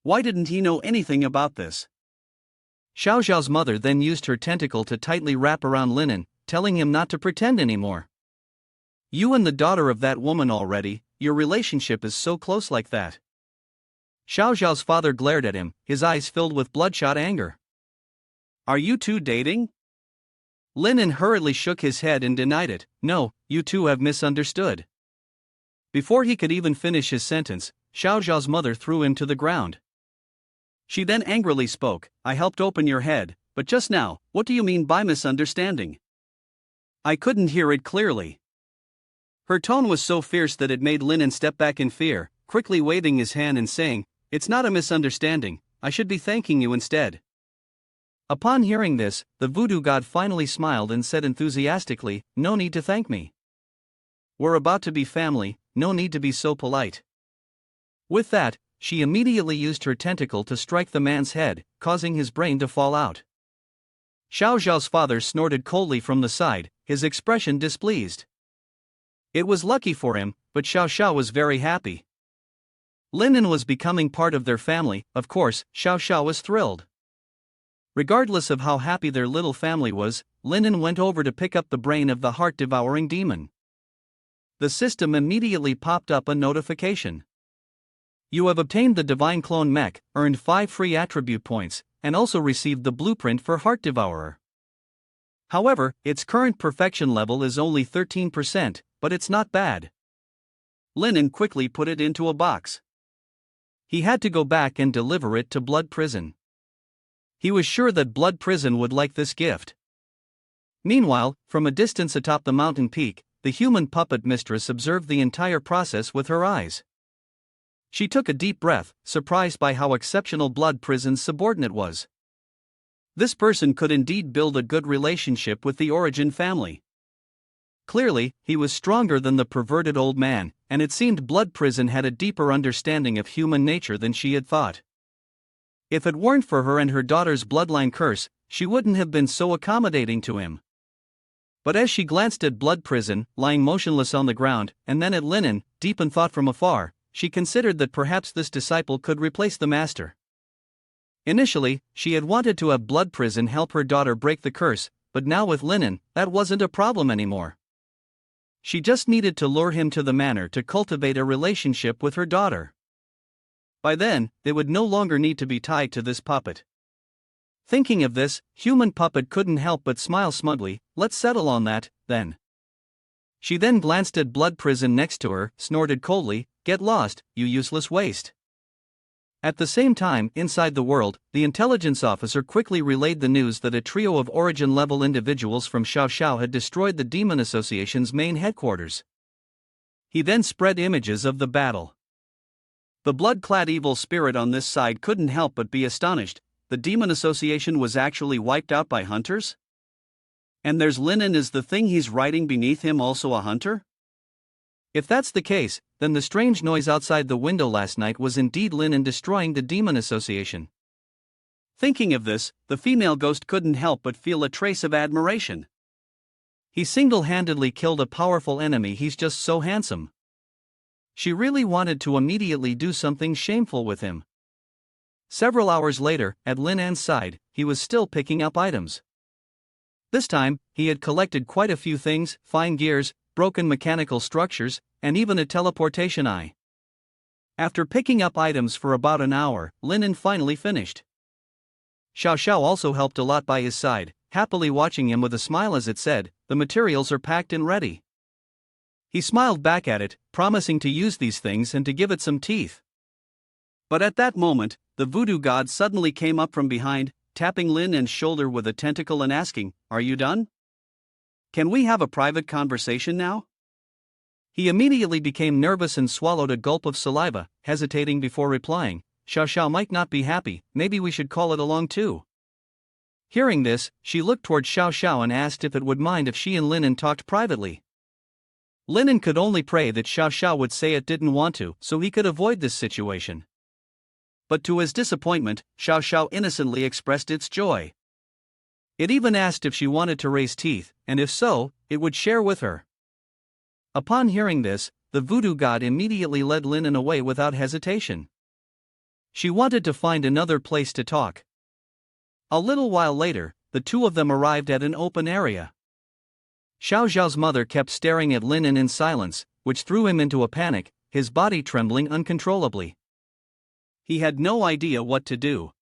Why didn't he know anything about this?" Xiao Zhao's mother then used her tentacle to tightly wrap around Linen, telling him not to pretend anymore. "You and the daughter of that woman already, your relationship is so close like that." Xiao Zhao's father glared at him, his eyes filled with bloodshot anger. "Are you two dating?" Linen hurriedly shook his head and denied it. "No, you two have misunderstood." Before he could even finish his sentence, Xiao Zhao's mother threw him to the ground. She then angrily spoke, "I helped open your head, but just now, what do you mean by misunderstanding? I couldn't hear it clearly." Her tone was so fierce that it made Linen step back in fear, quickly waving his hand and saying, "It's not a misunderstanding, I should be thanking you instead." Upon hearing this, the voodoo god finally smiled and said enthusiastically, "No need to thank me. We're about to be family, no need to be so polite." With that, she immediately used her tentacle to strike the man's head, causing his brain to fall out. Xiao Zhao's father snorted coldly from the side, his expression displeased. It was lucky for him, but Xiao Xiao was very happy. Linen was becoming part of their family, of course, Xiao Xiao was thrilled. Regardless of how happy their little family was, Linen went over to pick up the brain of the heart-devouring demon. The system immediately popped up a notification. You have obtained the Divine Clone Mech, earned 5 free attribute points, and also received the blueprint for Heart Devourer. However, its current perfection level is only 13%, but it's not bad. Linen quickly put it into a box. He had to go back and deliver it to Blood Prison. He was sure that Blood Prison would like this gift. Meanwhile, from a distance atop the mountain peak, the human puppet mistress observed the entire process with her eyes. She took a deep breath, surprised by how exceptional Blood Prison's subordinate was. This person could indeed build a good relationship with the Origin family. Clearly, he was stronger than the perverted old man, and it seemed Blood Prison had a deeper understanding of human nature than she had thought. If it weren't for her and her daughter's bloodline curse, she wouldn't have been so accommodating to him. But as she glanced at Blood Prison, lying motionless on the ground, and then at Linen, deep in thought from afar, she considered that perhaps this disciple could replace the master. Initially, she had wanted to have Blood Prison help her daughter break the curse, but now with Linen, that wasn't a problem anymore. She just needed to lure him to the manor to cultivate a relationship with her daughter. By then, they would no longer need to be tied to this puppet. Thinking of this, human puppet couldn't help but smile smugly. Let's settle on that, then. She then glanced at Blood Prison next to her, snorted coldly, "Get lost, you useless waste." At the same time, inside the world, the intelligence officer quickly relayed the news that a trio of Origin-level individuals from Xiao Xiao had destroyed the Demon Association's main headquarters. He then spread images of the battle. The blood-clad evil spirit on this side couldn't help but be astonished. The Demon Association was actually wiped out by hunters? And there's Linen, is the thing he's riding beneath him also a hunter? If that's the case, then the strange noise outside the window last night was indeed Linen destroying the Demon Association. Thinking of this, the female ghost couldn't help but feel a trace of admiration. He single-handedly killed a powerful enemy. He's just so handsome. She really wanted to immediately do something shameful with him. Several hours later, at Linan's side, he was still picking up items. This time, he had collected quite a few things: fine gears, broken mechanical structures, and even a teleportation eye. After picking up items for about an hour, Linan finally finished. Xiao Xiao also helped a lot by his side, happily watching him with a smile as it said, "The materials are packed and ready." He smiled back at it, promising to use these things and to give it some teeth. But at that moment, the voodoo god suddenly came up from behind, tapping Linan's shoulder with a tentacle and asking, "Are you done? Can we have a private conversation now?" He immediately became nervous and swallowed a gulp of saliva, hesitating before replying. Xiao Xiao might not be happy, maybe we should call it along too. Hearing this, she looked toward Xiao Xiao and asked if it would mind if she and Linan talked privately. Linan could only pray that Xiao Xiao would say it didn't want to, so he could avoid this situation. But to his disappointment, Xiao Xiao innocently expressed its joy. It even asked if she wanted to raise teeth, and if so, it would share with her. Upon hearing this, the voodoo god immediately led Linan away without hesitation. She wanted to find another place to talk. A little while later, the two of them arrived at an open area. Xiao Xiao's mother kept staring at Linan in silence, which threw him into a panic, his body trembling uncontrollably. He had no idea what to do.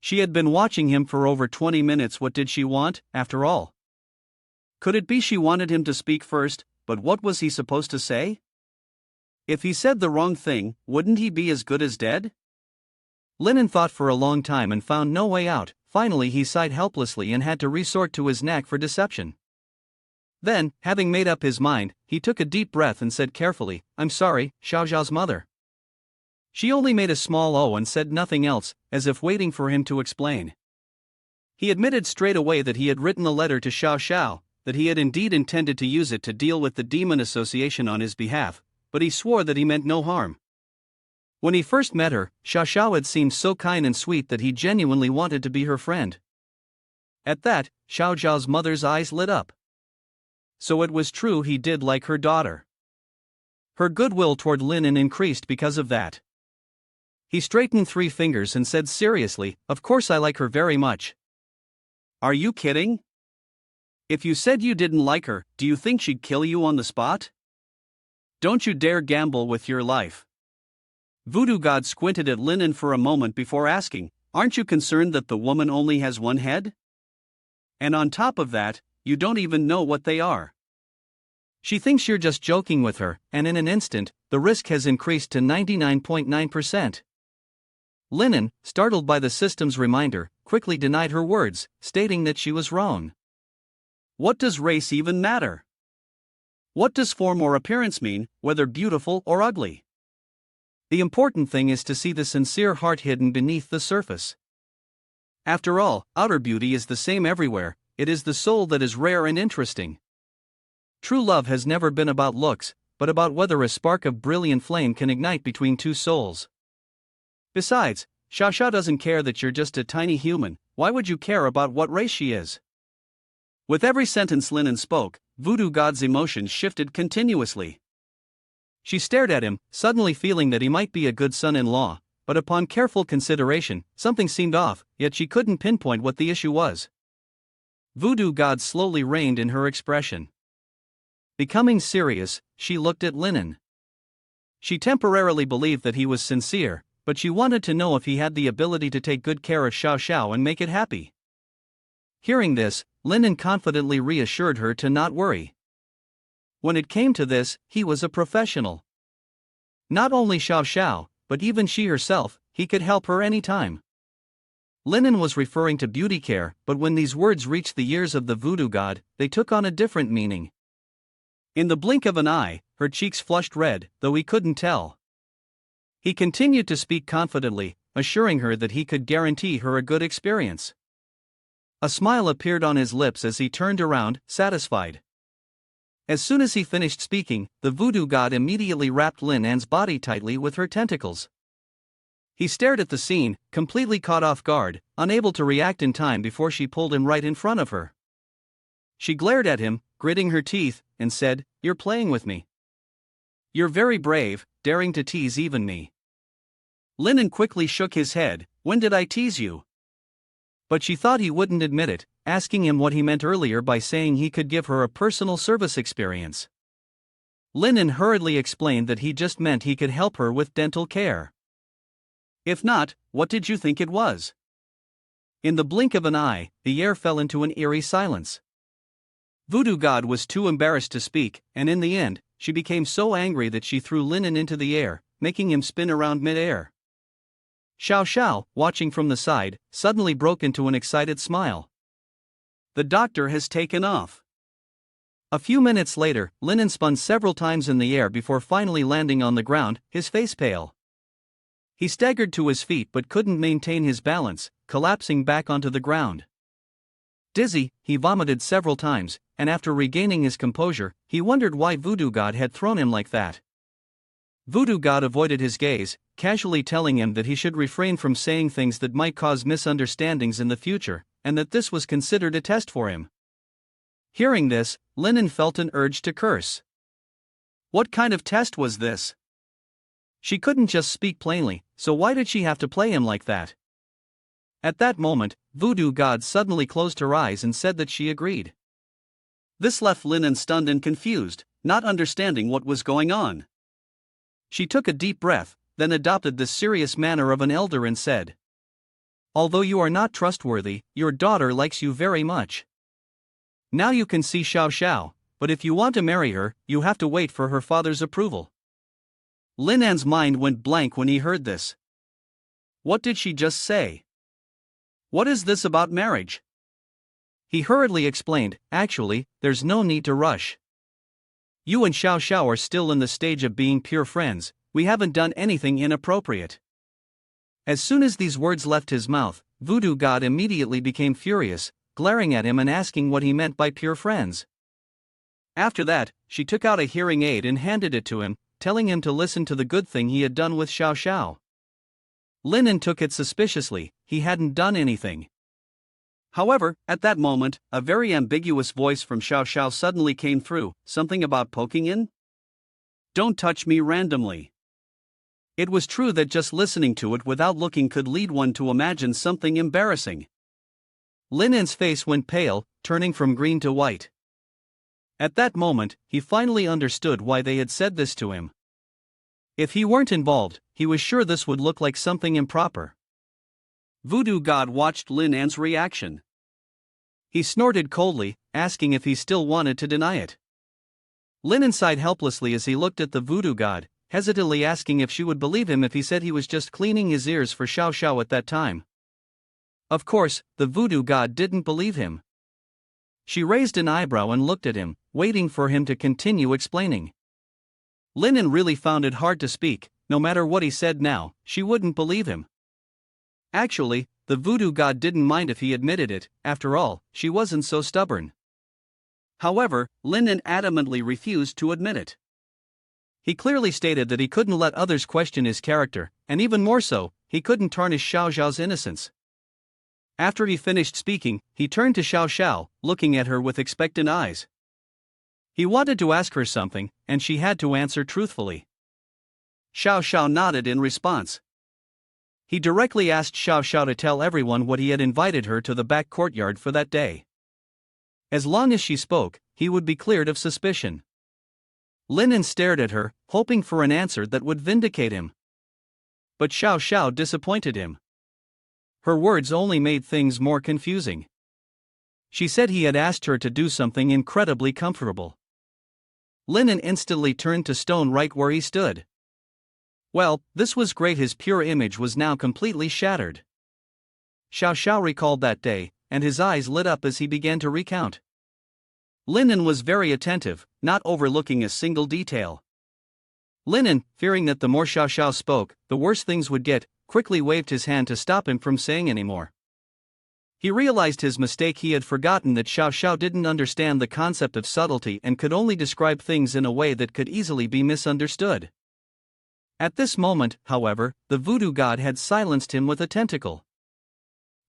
She had been watching him for over 20 minutes. What did she want, after all? Could it be she wanted him to speak first, but what was he supposed to say? If he said the wrong thing, wouldn't he be as good as dead? Linan thought for a long time and found no way out. Finally he sighed helplessly and had to resort to his knack for deception. Then, having made up his mind, he took a deep breath and said carefully, "I'm sorry, Xiao Xiao's mother." She only made a small "oh" and said nothing else, as if waiting for him to explain. He admitted straight away that he had written a letter to Xiao Xiao, that he had indeed intended to use it to deal with the Demon Association on his behalf, but he swore that he meant no harm. When he first met her, Xiao Xiao had seemed so kind and sweet that he genuinely wanted to be her friend. At that, Xiao Xiao's mother's eyes lit up. So it was true, he did like her daughter. Her goodwill toward Linan increased because of that. He straightened 3 fingers and said seriously, "Of course I like her very much." "Are you kidding? If you said you didn't like her, do you think she'd kill you on the spot? Don't you dare gamble with your life." Voodoo God squinted at Linen for a moment before asking, "Aren't you concerned that the woman only has one head? And on top of that, you don't even know what they are." She thinks you're just joking with her, and in an instant, the risk has increased to 99.9%. Linen, startled by the system's reminder, quickly denied her words, stating that she was wrong. What does race even matter? What does form or appearance mean, whether beautiful or ugly? The important thing is to see the sincere heart hidden beneath the surface. After all, outer beauty is the same everywhere, it is the soul that is rare and interesting. True love has never been about looks, but about whether a spark of brilliant flame can ignite between two souls. Besides, Xiao Xiao doesn't care that you're just a tiny human. Why would you care about what race she is? With every sentence Linen spoke, Voodoo God's emotions shifted continuously. She stared at him, suddenly feeling that he might be a good son-in-law, but upon careful consideration, something seemed off, yet she couldn't pinpoint what the issue was. Voodoo God slowly reined in her expression. Becoming serious, she looked at Linen. She temporarily believed that he was sincere, but she wanted to know if he had the ability to take good care of Xiao Xiao and make it happy. Hearing this, Linen confidently reassured her to not worry. When it came to this, he was a professional. Not only Xiao Xiao, but even she herself, he could help her anytime. Linen was referring to beauty care, but when these words reached the ears of the Voodoo God, they took on a different meaning. In the blink of an eye, her cheeks flushed red, though he couldn't tell. He continued to speak confidently, assuring her that he could guarantee her a good experience. A smile appeared on his lips as he turned around, satisfied. As soon as he finished speaking, the Voodoo God immediately wrapped Linan's body tightly with her tentacles. He stared at the scene, completely caught off guard, unable to react in time before she pulled him right in front of her. She glared at him, gritting her teeth, and said, "You're playing with me. You're very brave, daring to tease even me." Linen quickly shook his head. "When did I tease you?" But she thought he wouldn't admit it, asking him what he meant earlier by saying he could give her a personal service experience. Linen hurriedly explained that he just meant he could help her with dental care. "If not, what did you think it was?" In the blink of an eye, the air fell into an eerie silence. Voodoo God was too embarrassed to speak, and in the end, she became so angry that she threw Linen into the air, making him spin around mid-air. Xiao Xiao, watching from the side, suddenly broke into an excited smile. "The doctor has taken off." A few minutes later, Linen spun several times in the air before finally landing on the ground, his face pale. He staggered to his feet but couldn't maintain his balance, collapsing back onto the ground. Dizzy, he vomited several times, and after regaining his composure, he wondered why Voodoo God had thrown him like that. Voodoo God avoided his gaze, casually telling him that he should refrain from saying things that might cause misunderstandings in the future, and that this was considered a test for him. Hearing this, Linen felt an urge to curse. What kind of test was this? She couldn't just speak plainly, so why did she have to play him like that? At that moment, Voodoo God suddenly closed her eyes and said that she agreed. This left Linen stunned and confused, not understanding what was going on. She took a deep breath, then adopted the serious manner of an elder and said, "Although you are not trustworthy, your daughter likes you very much. Now you can see Xiao Xiao, but if you want to marry her, you have to wait for her father's approval." Linan's mind went blank when he heard this. What did she just say? What is this about marriage? He hurriedly explained, "Actually, there's no need to rush. You and Xiao Xiao are still in the stage of being pure friends, we haven't done anything inappropriate." As soon as these words left his mouth, Voodoo God immediately became furious, glaring at him and asking what he meant by pure friends. After that, she took out a hearing aid and handed it to him, telling him to listen to the good thing he had done with Xiao Xiao. Linen took it suspiciously, he hadn't done anything. However, at that moment, a very ambiguous voice from Xiao Xiao suddenly came through, something about poking in? Don't touch me randomly. It was true that just listening to it without looking could lead one to imagine something embarrassing. Linen's face went pale, turning from green to white. At that moment, he finally understood why they had said this to him. If he weren't involved, he was sure this would look like something improper. Voodoo God watched Lin An's reaction. He snorted coldly, asking if he still wanted to deny it. Lin An sighed helplessly as he looked at the voodoo god, hesitantly asking if she would believe him if he said he was just cleaning his ears for Xiao Xiao at that time. Of course, the voodoo god didn't believe him. She raised an eyebrow and looked at him, waiting for him to continue explaining. Lin An really found it hard to speak. No matter what he said now, she wouldn't believe him. Actually, the voodoo god didn't mind if he admitted it. After all, she wasn't so stubborn. However, Lin An adamantly refused to admit it. He clearly stated that he couldn't let others question his character, and even more so, he couldn't tarnish Xiao Xiao's innocence. After he finished speaking, he turned to Xiao Xiao, looking at her with expectant eyes. He wanted to ask her something, and she had to answer truthfully. Xiao Xiao nodded in response. He directly asked Xiao Xiao to tell everyone what he had invited her to the back courtyard for that day. As long as she spoke, he would be cleared of suspicion. Lin An stared at her, hoping for an answer that would vindicate him. But Xiao Xiao disappointed him. Her words only made things more confusing. She said he had asked her to do something incredibly comfortable. Lin An instantly turned to stone right where he stood. Well, this was great. His pure image was now completely shattered. Xiao Xiao recalled that day, and his eyes lit up as he began to recount. Lin An was very attentive, not overlooking a single detail. Lin An, fearing that the more Xiao Xiao spoke, the worse things would get, quickly waved his hand to stop him from saying any more. He realized his mistake. He had forgotten that Xiao Xiao didn't understand the concept of subtlety and could only describe things in a way that could easily be misunderstood. At this moment, however, the voodoo god had silenced him with a tentacle.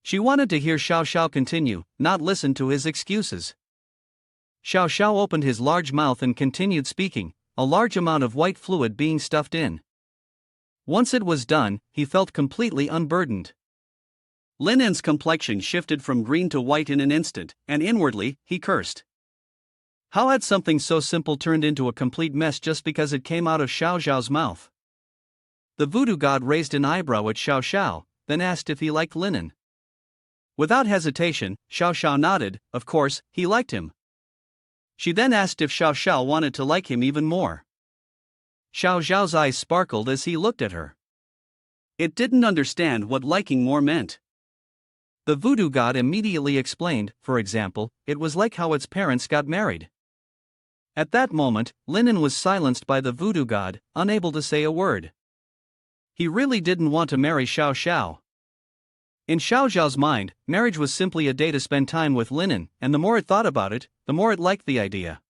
She wanted to hear Xiao Xiao continue, not listen to his excuses. Xiao Xiao opened his large mouth and continued speaking, a large amount of white fluid being stuffed in. Once it was done, he felt completely unburdened. Lin An's complexion shifted from green to white in an instant, and inwardly, he cursed. How had something so simple turned into a complete mess just because it came out of Xiao Xiao's mouth? The voodoo god raised an eyebrow at Xiao Xiao, then asked if he liked Lin An. Without hesitation, Xiao Xiao nodded. Of course, he liked him. She then asked if Xiao Xiao wanted to like him even more. Xiao Xiao's eyes sparkled as he looked at her. It didn't understand what liking more meant. The voodoo god immediately explained. For example, it was like how its parents got married. At that moment, Lin An was silenced by the voodoo god, unable to say a word. He really didn't want to marry Xiao Xiao. In Xiao Xiao's mind, marriage was simply a day to spend time with Lin An, and the more it thought about it, the more it liked the idea.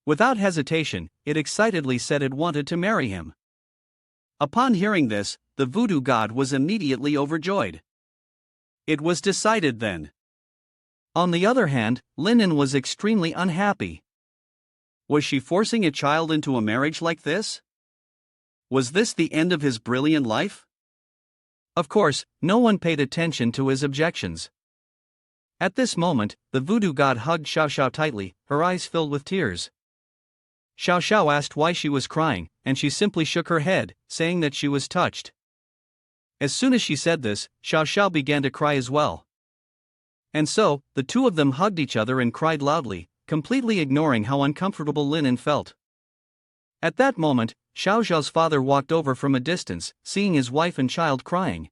Without hesitation, it excitedly said it wanted to marry him. Upon hearing this, the voodoo god was immediately overjoyed. It was decided then. On the other hand, Lin An was extremely unhappy. Was she forcing a child into a marriage like this? Was this the end of his brilliant life? Of course, no one paid attention to his objections. At this moment, the voodoo god hugged Xiao Xiao tightly, her eyes filled with tears. Xiao Xiao asked why she was crying, and she simply shook her head, saying that she was touched. As soon as she said this, Xiao Xiao began to cry as well. And so, the two of them hugged each other and cried loudly, completely ignoring how uncomfortable Lin An felt. At that moment, Xiao Xiao's father walked over from a distance, seeing his wife and child crying.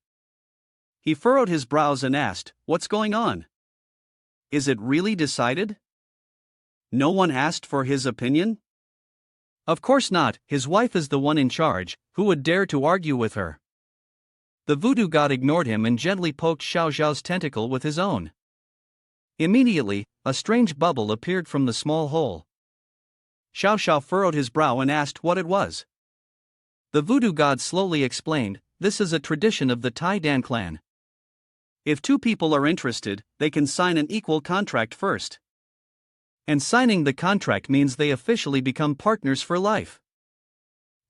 He furrowed his brows and asked, "What's going on? Is it really decided? No one asked for his opinion?" Of course not, his wife is the one in charge, who would dare to argue with her? The voodoo god ignored him and gently poked Xiao Xiao's tentacle with his own. Immediately, a strange bubble appeared from the small hole. Xiao Xiao furrowed his brow and asked what it was. The voodoo god slowly explained, "This is a tradition of the Tai Dan clan. If two people are interested, they can sign an equal contract first. And signing the contract means they officially become partners for life."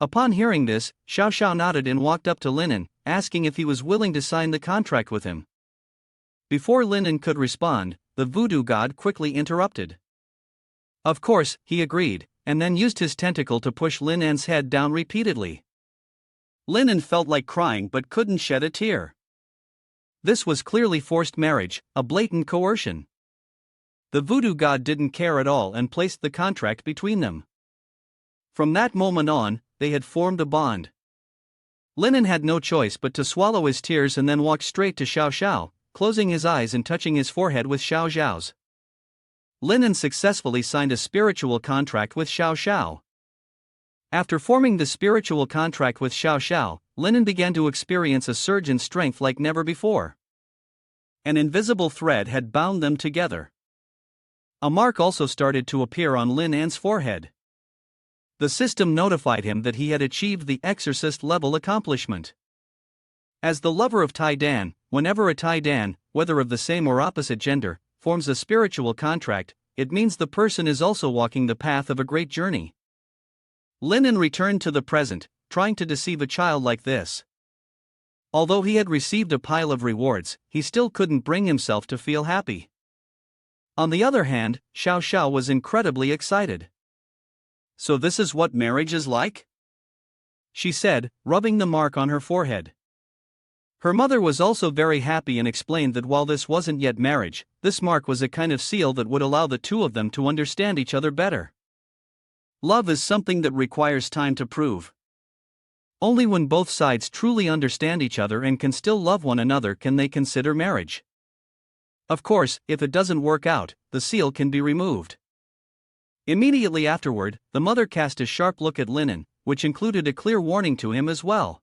Upon hearing this, Xiao Xiao nodded and walked up to Lin An, asking if he was willing to sign the contract with him. Before Lin An could respond, the voodoo god quickly interrupted. Of course, he agreed, and then used his tentacle to push Lin An's head down repeatedly. Linen felt like crying but couldn't shed a tear. This was clearly forced marriage, a blatant coercion. The voodoo god didn't care at all and placed the contract between them. From that moment on, they had formed a bond. Linen had no choice but to swallow his tears and then walk straight to Xiao Xiao, closing his eyes and touching his forehead with Xiao Xiao's. Linen successfully signed a spiritual contract with Xiao Xiao. After forming the spiritual contract with Xiao Xiao, Linen began to experience a surge in strength like never before. An invisible thread had bound them together. A mark also started to appear on Lin An's forehead. The system notified him that he had achieved the exorcist level accomplishment. As the lover of Tai Dan, whenever a Tai Dan, whether of the same or opposite gender, forms a spiritual contract, it means the person is also walking the path of a great journey. Linen returned to the present, trying to deceive a child like this. Although he had received a pile of rewards, he still couldn't bring himself to feel happy. On the other hand, Xiao Xiao was incredibly excited. "So this is what marriage is like?" she said, rubbing the mark on her forehead. Her mother was also very happy and explained that while this wasn't yet marriage, this mark was a kind of seal that would allow the two of them to understand each other better. Love is something that requires time to prove. Only when both sides truly understand each other and can still love one another can they consider marriage. Of course, if it doesn't work out, the seal can be removed. Immediately afterward, the mother cast a sharp look at Linen, which included a clear warning to him as well.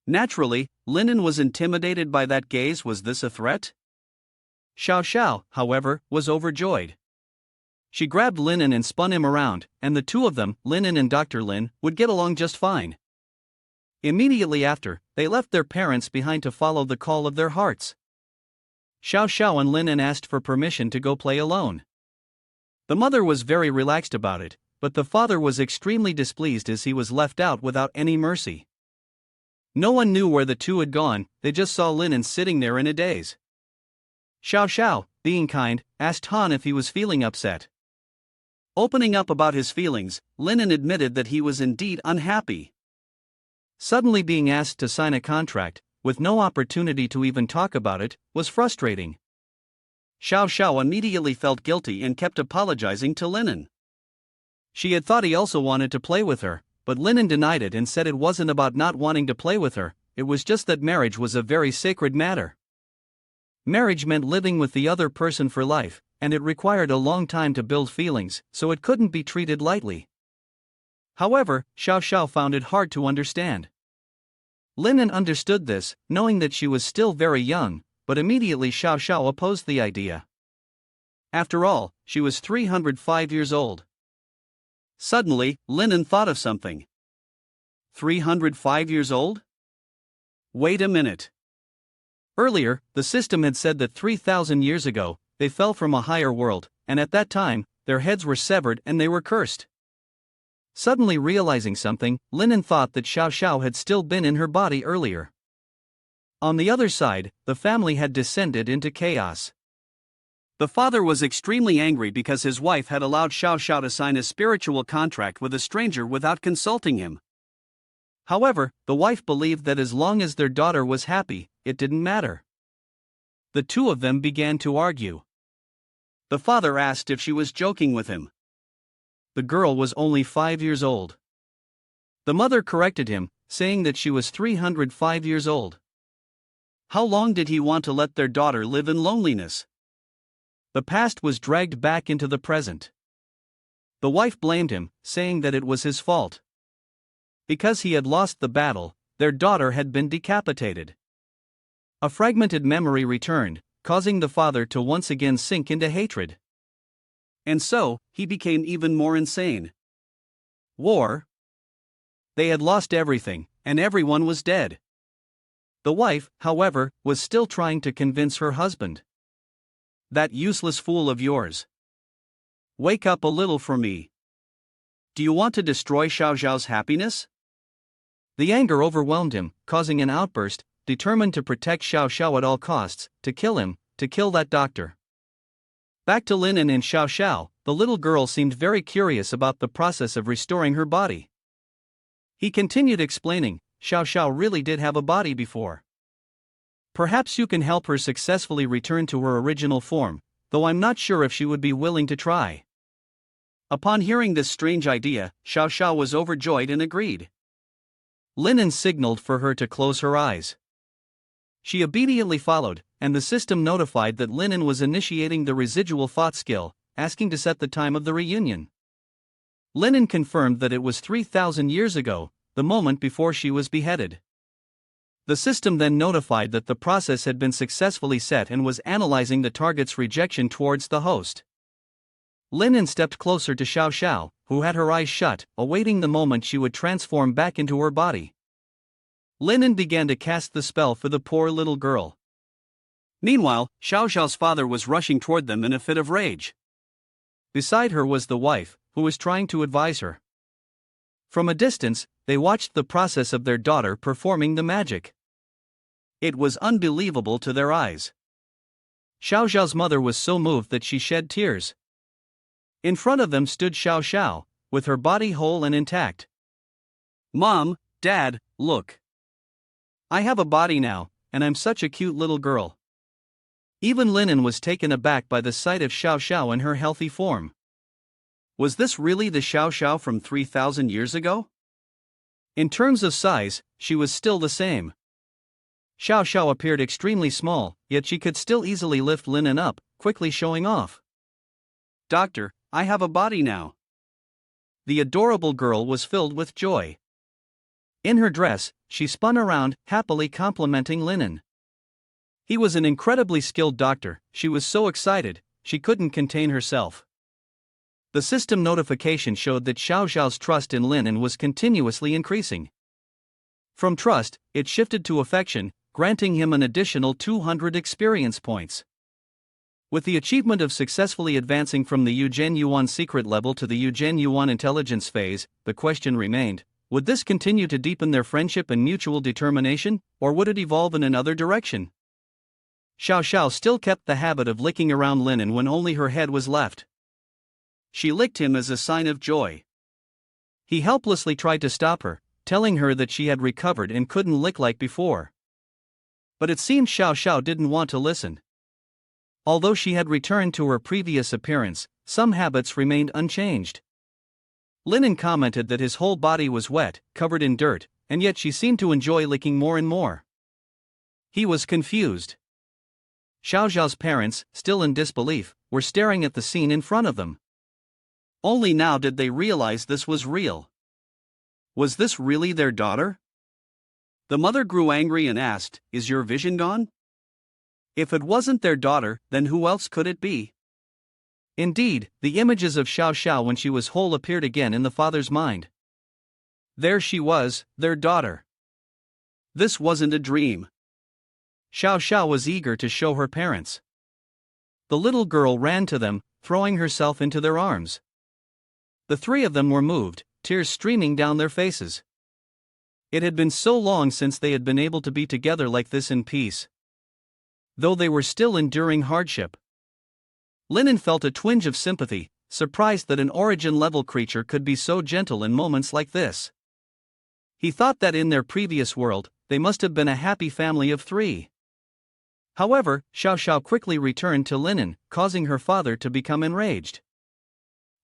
Naturally, Linen was intimidated by that gaze. Was this a threat? Xiao Xiao, however, was overjoyed. She grabbed Linen and spun him around, and the two of them, Linen and Dr. Lin, would get along just fine. Immediately after, they left their parents behind to follow the call of their hearts. Xiao Xiao and Linen asked for permission to go play alone. The mother was very relaxed about it, but the father was extremely displeased as he was left out without any mercy. No one knew where the two had gone, they just saw Linen sitting there in a daze. Xiao Xiao, being kind, asked Han if he was feeling upset. Opening up about his feelings, Linen admitted that he was indeed unhappy. Suddenly being asked to sign a contract, with no opportunity to even talk about it, was frustrating. Xiao Xiao immediately felt guilty and kept apologizing to Linen. She had thought he also wanted to play with her, but Linen denied it and said it wasn't about not wanting to play with her, it was just that marriage was a very sacred matter. Marriage meant living with the other person for life, and it required a long time to build feelings, so it couldn't be treated lightly. However, Xiao Xiao found it hard to understand. Linen understood this, knowing that she was still very young, but immediately Xiao Xiao opposed the idea. After all, she was 305 years old. Suddenly, Linen thought of something. 305 years old? Wait a minute. Earlier, the system had said that 3,000 years ago, they fell from a higher world, and at that time, their heads were severed and they were cursed. Suddenly realizing something, Linen thought that Xiao Xiao had still been in her body earlier. On the other side, the family had descended into chaos. The father was extremely angry because his wife had allowed Xiao Xiao to sign a spiritual contract with a stranger without consulting him. However, the wife believed that as long as their daughter was happy, it didn't matter. The two of them began to argue. The father asked if she was joking with him. The girl was only 5 years old. The mother corrected him, saying that she was 305 years old. How long did he want to let their daughter live in loneliness? The past was dragged back into the present. The wife blamed him, saying that it was his fault. Because he had lost the battle, their daughter had been decapitated. A fragmented memory returned, causing the father to once again sink into hatred. And so, he became even more insane. War? They had lost everything, and everyone was dead. The wife, however, was still trying to convince her husband. That useless fool of yours. Wake up a little for me. Do you want to destroy Xiao Xiao's happiness? The anger overwhelmed him, causing an outburst, determined to protect Xiao Xiao at all costs, to kill him, to kill that doctor. Back to Linen and Xiao Xiao, the little girl seemed very curious about the process of restoring her body. He continued explaining, Xiao Xiao really did have a body before. Perhaps you can help her successfully return to her original form, though I'm not sure if she would be willing to try. Upon hearing this strange idea, Xiao Xiao was overjoyed and agreed. Linen signaled for her to close her eyes. She obediently followed, and the system notified that Linen was initiating the residual thought skill, asking to set the time of the reunion. Linen confirmed that it was 3,000 years ago, the moment before she was beheaded. The system then notified that the process had been successfully set and was analyzing the target's rejection towards the host. Linen stepped closer to Xiao Xiao, who had her eyes shut, awaiting the moment she would transform back into her body. Linen began to cast the spell for the poor little girl. Meanwhile, Xiao Xiao's father was rushing toward them in a fit of rage. Beside her was the wife, who was trying to advise her. From a distance, they watched the process of their daughter performing the magic. It was unbelievable to their eyes. Xiao Xiao's mother was so moved that she shed tears. In front of them stood Xiao Xiao, with her body whole and intact. Mom, Dad, look. I have a body now, and I'm such a cute little girl. Even Linen was taken aback by the sight of Xiao Xiao in her healthy form. Was this really the Xiao Xiao from 3,000 years ago? In terms of size, she was still the same. Xiao Xiao appeared extremely small, yet she could still easily lift Linen up, quickly showing off. Doctor, I have a body now. The adorable girl was filled with joy. In her dress, she spun around, happily complimenting Linen. He was an incredibly skilled doctor. She was so excited, she couldn't contain herself. The system notification showed that Xiao Xiao's trust in Linen was continuously increasing. From trust, it shifted to affection, granting him an additional 200 experience points. With the achievement of successfully advancing from the Yuzhen Yuan secret level to the Yuzhen Yuan intelligence phase, the question remained, would this continue to deepen their friendship and mutual determination, or would it evolve in another direction? Xiao Xiao still kept the habit of licking around Linen when only her head was left. She licked him as a sign of joy. He helplessly tried to stop her, telling her that she had recovered and couldn't lick like before. But it seemed Xiao Xiao didn't want to listen. Although she had returned to her previous appearance, some habits remained unchanged. Linen commented that his whole body was wet, covered in dirt, and yet she seemed to enjoy licking more and more. He was confused. Xiao Xiao's parents, still in disbelief, were staring at the scene in front of them. Only now did they realize this was real. Was this really their daughter? The mother grew angry and asked, "Is your vision gone?" If it wasn't their daughter, then who else could it be? Indeed, the images of Xiao Xiao when she was whole appeared again in the father's mind. There she was, their daughter. This wasn't a dream. Xiao Xiao was eager to show her parents. The little girl ran to them, throwing herself into their arms. The three of them were moved, tears streaming down their faces. It had been so long since they had been able to be together like this in peace. Though they were still enduring hardship. Linen felt a twinge of sympathy, surprised that an origin-level creature could be so gentle in moments like this. He thought that in their previous world, they must have been a happy family of three. However, Xiao Xiao quickly returned to Linen, causing her father to become enraged.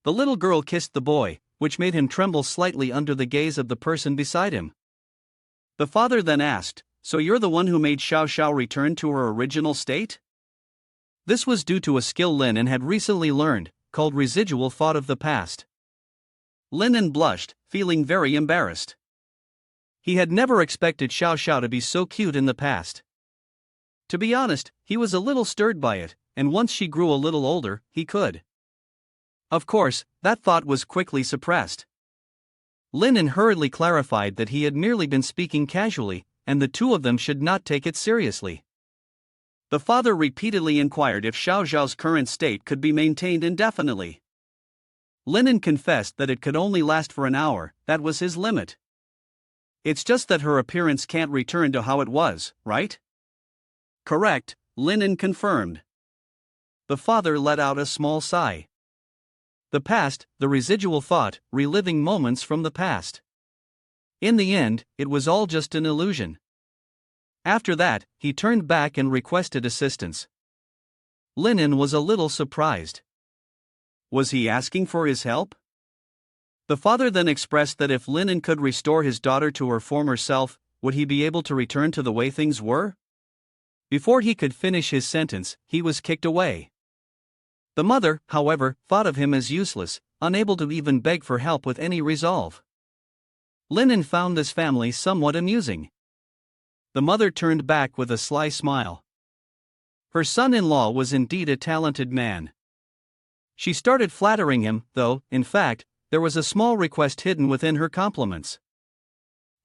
The little girl kissed the boy, which made him tremble slightly under the gaze of the person beside him. The father then asked, "So you're the one who made Xiao Xiao return to her original state?" This was due to a skill Linen had recently learned, called residual thought of the past. Linen blushed, feeling very embarrassed. He had never expected Xiao Xiao to be so cute in the past. To be honest, he was a little stirred by it, and once she grew a little older, he could. Of course, that thought was quickly suppressed. Linen hurriedly clarified that he had merely been speaking casually, and the two of them should not take it seriously. The father repeatedly inquired if Xiao Xiao's current state could be maintained indefinitely. Linen confessed that it could only last for an hour, that was his limit. It's just that her appearance can't return to how it was, right? Correct, Linen confirmed. The father let out a small sigh. The past, the residual thought, reliving moments from the past. In the end, it was all just an illusion. After that, he turned back and requested assistance. Linen was a little surprised. Was he asking for his help? The father then expressed that if Linen could restore his daughter to her former self, would he be able to return to the way things were? Before he could finish his sentence, he was kicked away. The mother, however, thought of him as useless, unable to even beg for help with any resolve. Linen found this family somewhat amusing. The mother turned back with a sly smile. Her son-in-law was indeed a talented man. She started flattering him, though, in fact, there was a small request hidden within her compliments.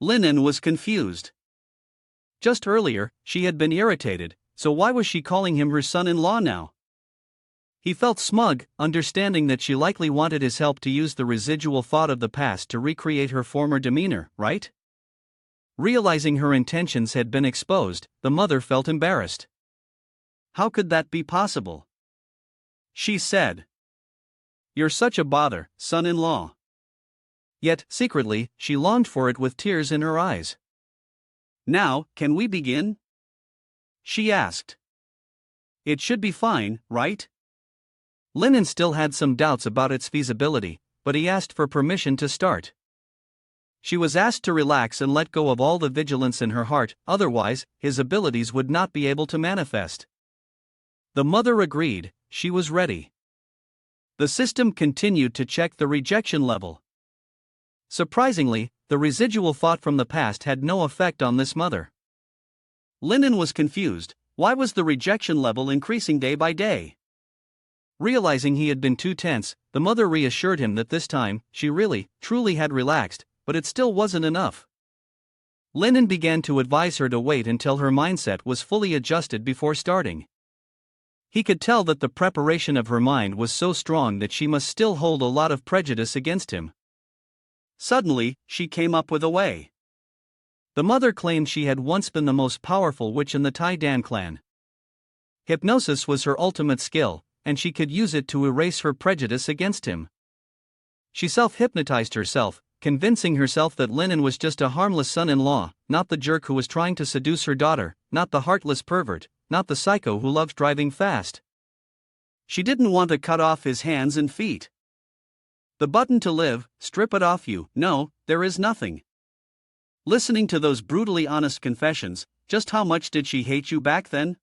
Linen was confused. Just earlier, she had been irritated, so why was she calling him her son-in-law now? He felt smug, understanding that she likely wanted his help to use the residual thought of the past to recreate her former demeanor, right? Realizing her intentions had been exposed, the mother felt embarrassed. How could that be possible? She said. You're such a bother, son-in-law. Yet, secretly, she longed for it with tears in her eyes. Now, can we begin? She asked. It should be fine, right? Linen still had some doubts about its feasibility, but he asked for permission to start. She was asked to relax and let go of all the vigilance in her heart, otherwise, his abilities would not be able to manifest. The mother agreed, she was ready. The system continued to check the rejection level. Surprisingly, the residual thought from the past had no effect on this mother. Linen was confused. Why was the rejection level increasing day by day? Realizing he had been too tense, the mother reassured him that this time, she really, truly had relaxed, but it still wasn't enough. Linen began to advise her to wait until her mindset was fully adjusted before starting. He could tell that the preparation of her mind was so strong that she must still hold a lot of prejudice against him. Suddenly, she came up with a way. The mother claimed she had once been the most powerful witch in the Tai Dan clan. Hypnosis was her ultimate skill, and she could use it to erase her prejudice against him. She self-hypnotized herself, convincing herself that Linen was just a harmless son-in-law, not the jerk who was trying to seduce her daughter, not the heartless pervert, not the psycho who loved driving fast. She didn't want to cut off his hands and feet. The button to live, strip it off you, no, there is nothing. Listening to those brutally honest confessions, just how much did she hate you back then?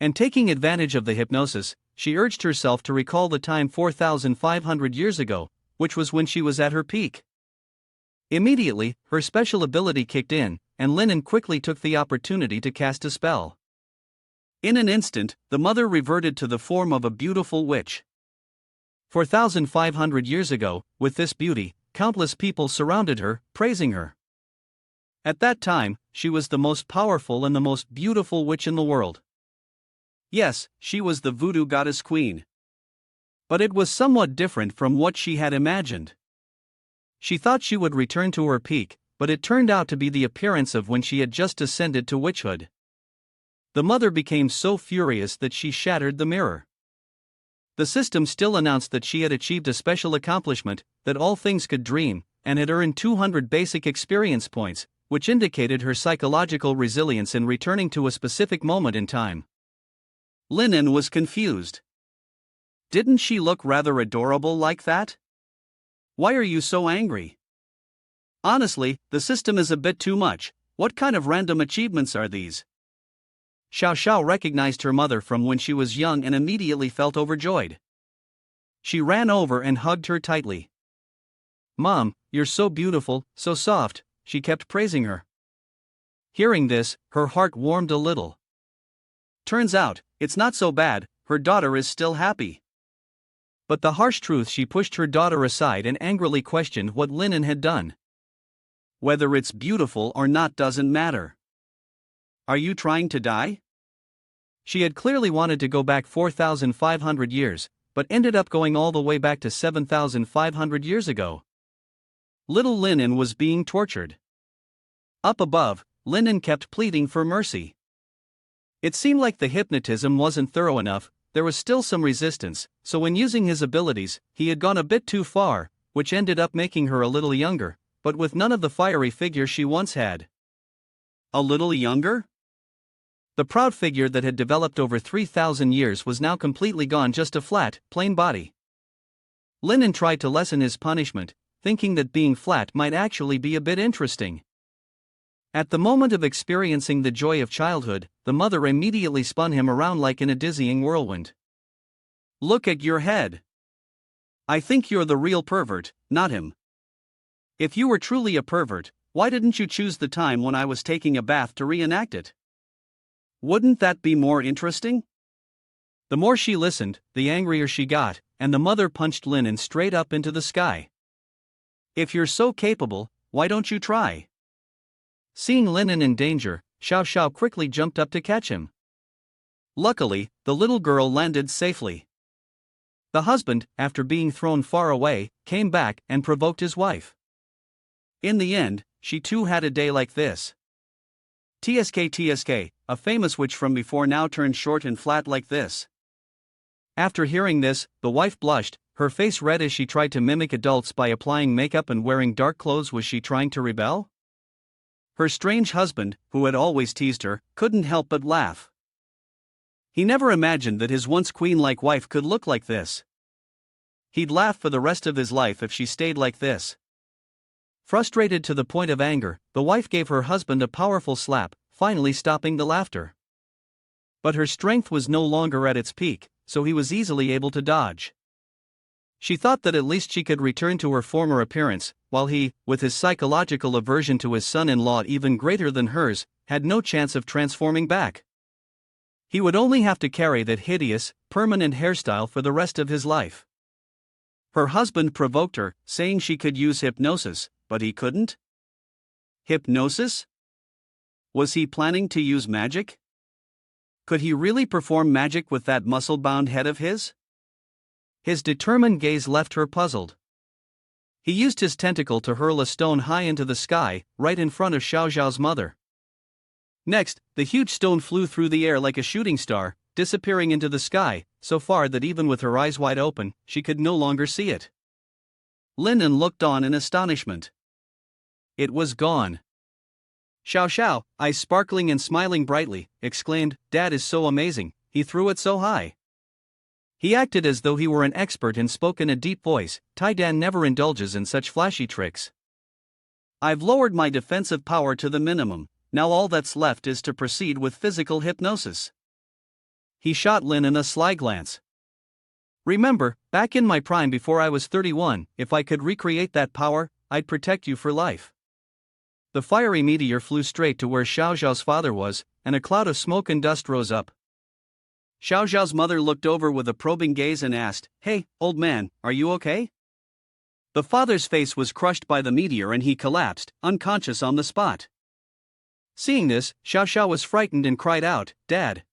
And taking advantage of the hypnosis, she urged herself to recall the time 4,500 years ago, which was when she was at her peak. Immediately, her special ability kicked in, and Linen quickly took the opportunity to cast a spell. In an instant, the mother reverted to the form of a beautiful witch. 4,500 years ago, with this beauty, countless people surrounded her, praising her. At that time, she was the most powerful and the most beautiful witch in the world. Yes, she was the voodoo goddess queen. But it was somewhat different from what she had imagined. She thought she would return to her peak, but it turned out to be the appearance of when she had just ascended to witchhood. The mother became so furious that she shattered the mirror. The system still announced that she had achieved a special accomplishment, that all things could dream, and had earned 200 basic experience points, which indicated her psychological resilience in returning to a specific moment in time. Linen was confused. Didn't she look rather adorable like that? Why are you so angry? Honestly, the system is a bit too much. What kind of random achievements are these? Xiao Xiao recognized her mother from when she was young and immediately felt overjoyed. She ran over and hugged her tightly. Mom, you're so beautiful, so soft, she kept praising her. Hearing this, her heart warmed a little. Turns out, it's not so bad, her daughter is still happy. But the harsh truth, she pushed her daughter aside and angrily questioned what Linen had done. Whether it's beautiful or not doesn't matter. Are you trying to die? She had clearly wanted to go back 4,500 years, but ended up going all the way back to 7,500 years ago. Little Linen was being tortured. Up above, Linen kept pleading for mercy. It seemed like the hypnotism wasn't thorough enough, there was still some resistance, so when using his abilities, he had gone a bit too far, which ended up making her a little younger, but with none of the fiery figure she once had. A little younger? The proud figure that had developed over 3,000 years was now completely gone, just a flat, plain body. Linen tried to lessen his punishment, thinking that being flat might actually be a bit interesting. At the moment of experiencing the joy of childhood, the mother immediately spun him around like in a dizzying whirlwind. Look at your head. I think you're the real pervert, not him. If you were truly a pervert, why didn't you choose the time when I was taking a bath to reenact it? Wouldn't that be more interesting? The more she listened, the angrier she got, and the mother punched Linen straight up into the sky. If you're so capable, why don't you try? Seeing Linen in danger, Xiao Xiao quickly jumped up to catch him. Luckily, the little girl landed safely. The husband, after being thrown far away, came back and provoked his wife. In the end, she too had a day like this. TSK, a famous witch from before now turned short and flat like this. After hearing this, the wife blushed, her face red as she tried to mimic adults by applying makeup and wearing dark clothes. Was she trying to rebel? Her strange husband, who had always teased her, couldn't help but laugh. He never imagined that his once queen-like wife could look like this. He'd laugh for the rest of his life if she stayed like this. Frustrated to the point of anger, the wife gave her husband a powerful slap, finally stopping the laughter. But her strength was no longer at its peak, so he was easily able to dodge. She thought that at least she could return to her former appearance, while he, with his psychological aversion to his son-in-law even greater than hers, had no chance of transforming back. He would only have to carry that hideous, permanent hairstyle for the rest of his life. Her husband provoked her, saying she could use hypnosis, but he couldn't? Hypnosis? Was he planning to use magic? Could he really perform magic with that muscle-bound head of his? His determined gaze left her puzzled. He used his tentacle to hurl a stone high into the sky, right in front of Xiao Xiao's mother. Next, the huge stone flew through the air like a shooting star, disappearing into the sky, so far that even with her eyes wide open, she could no longer see it. Linen looked on in astonishment. It was gone. Xiao Xiao, eyes sparkling and smiling brightly, exclaimed, "Dad is so amazing, he threw it so high." He acted as though he were an expert and spoke in a deep voice. Tai Dan never indulges in such flashy tricks. I've lowered my defensive power to the minimum, now all that's left is to proceed with physical hypnosis. He shot Linen a sly glance. Remember, back in my prime before I was 31, if I could recreate that power, I'd protect you for life. The fiery meteor flew straight to where Xiao Xiao's father was, and a cloud of smoke and dust rose up. Xiao Xiao's mother looked over with a probing gaze and asked, "Hey, old man, are you okay?" The father's face was crushed by the meteor and he collapsed, unconscious on the spot. Seeing this, Xiao Xiao was frightened and cried out, "Dad!"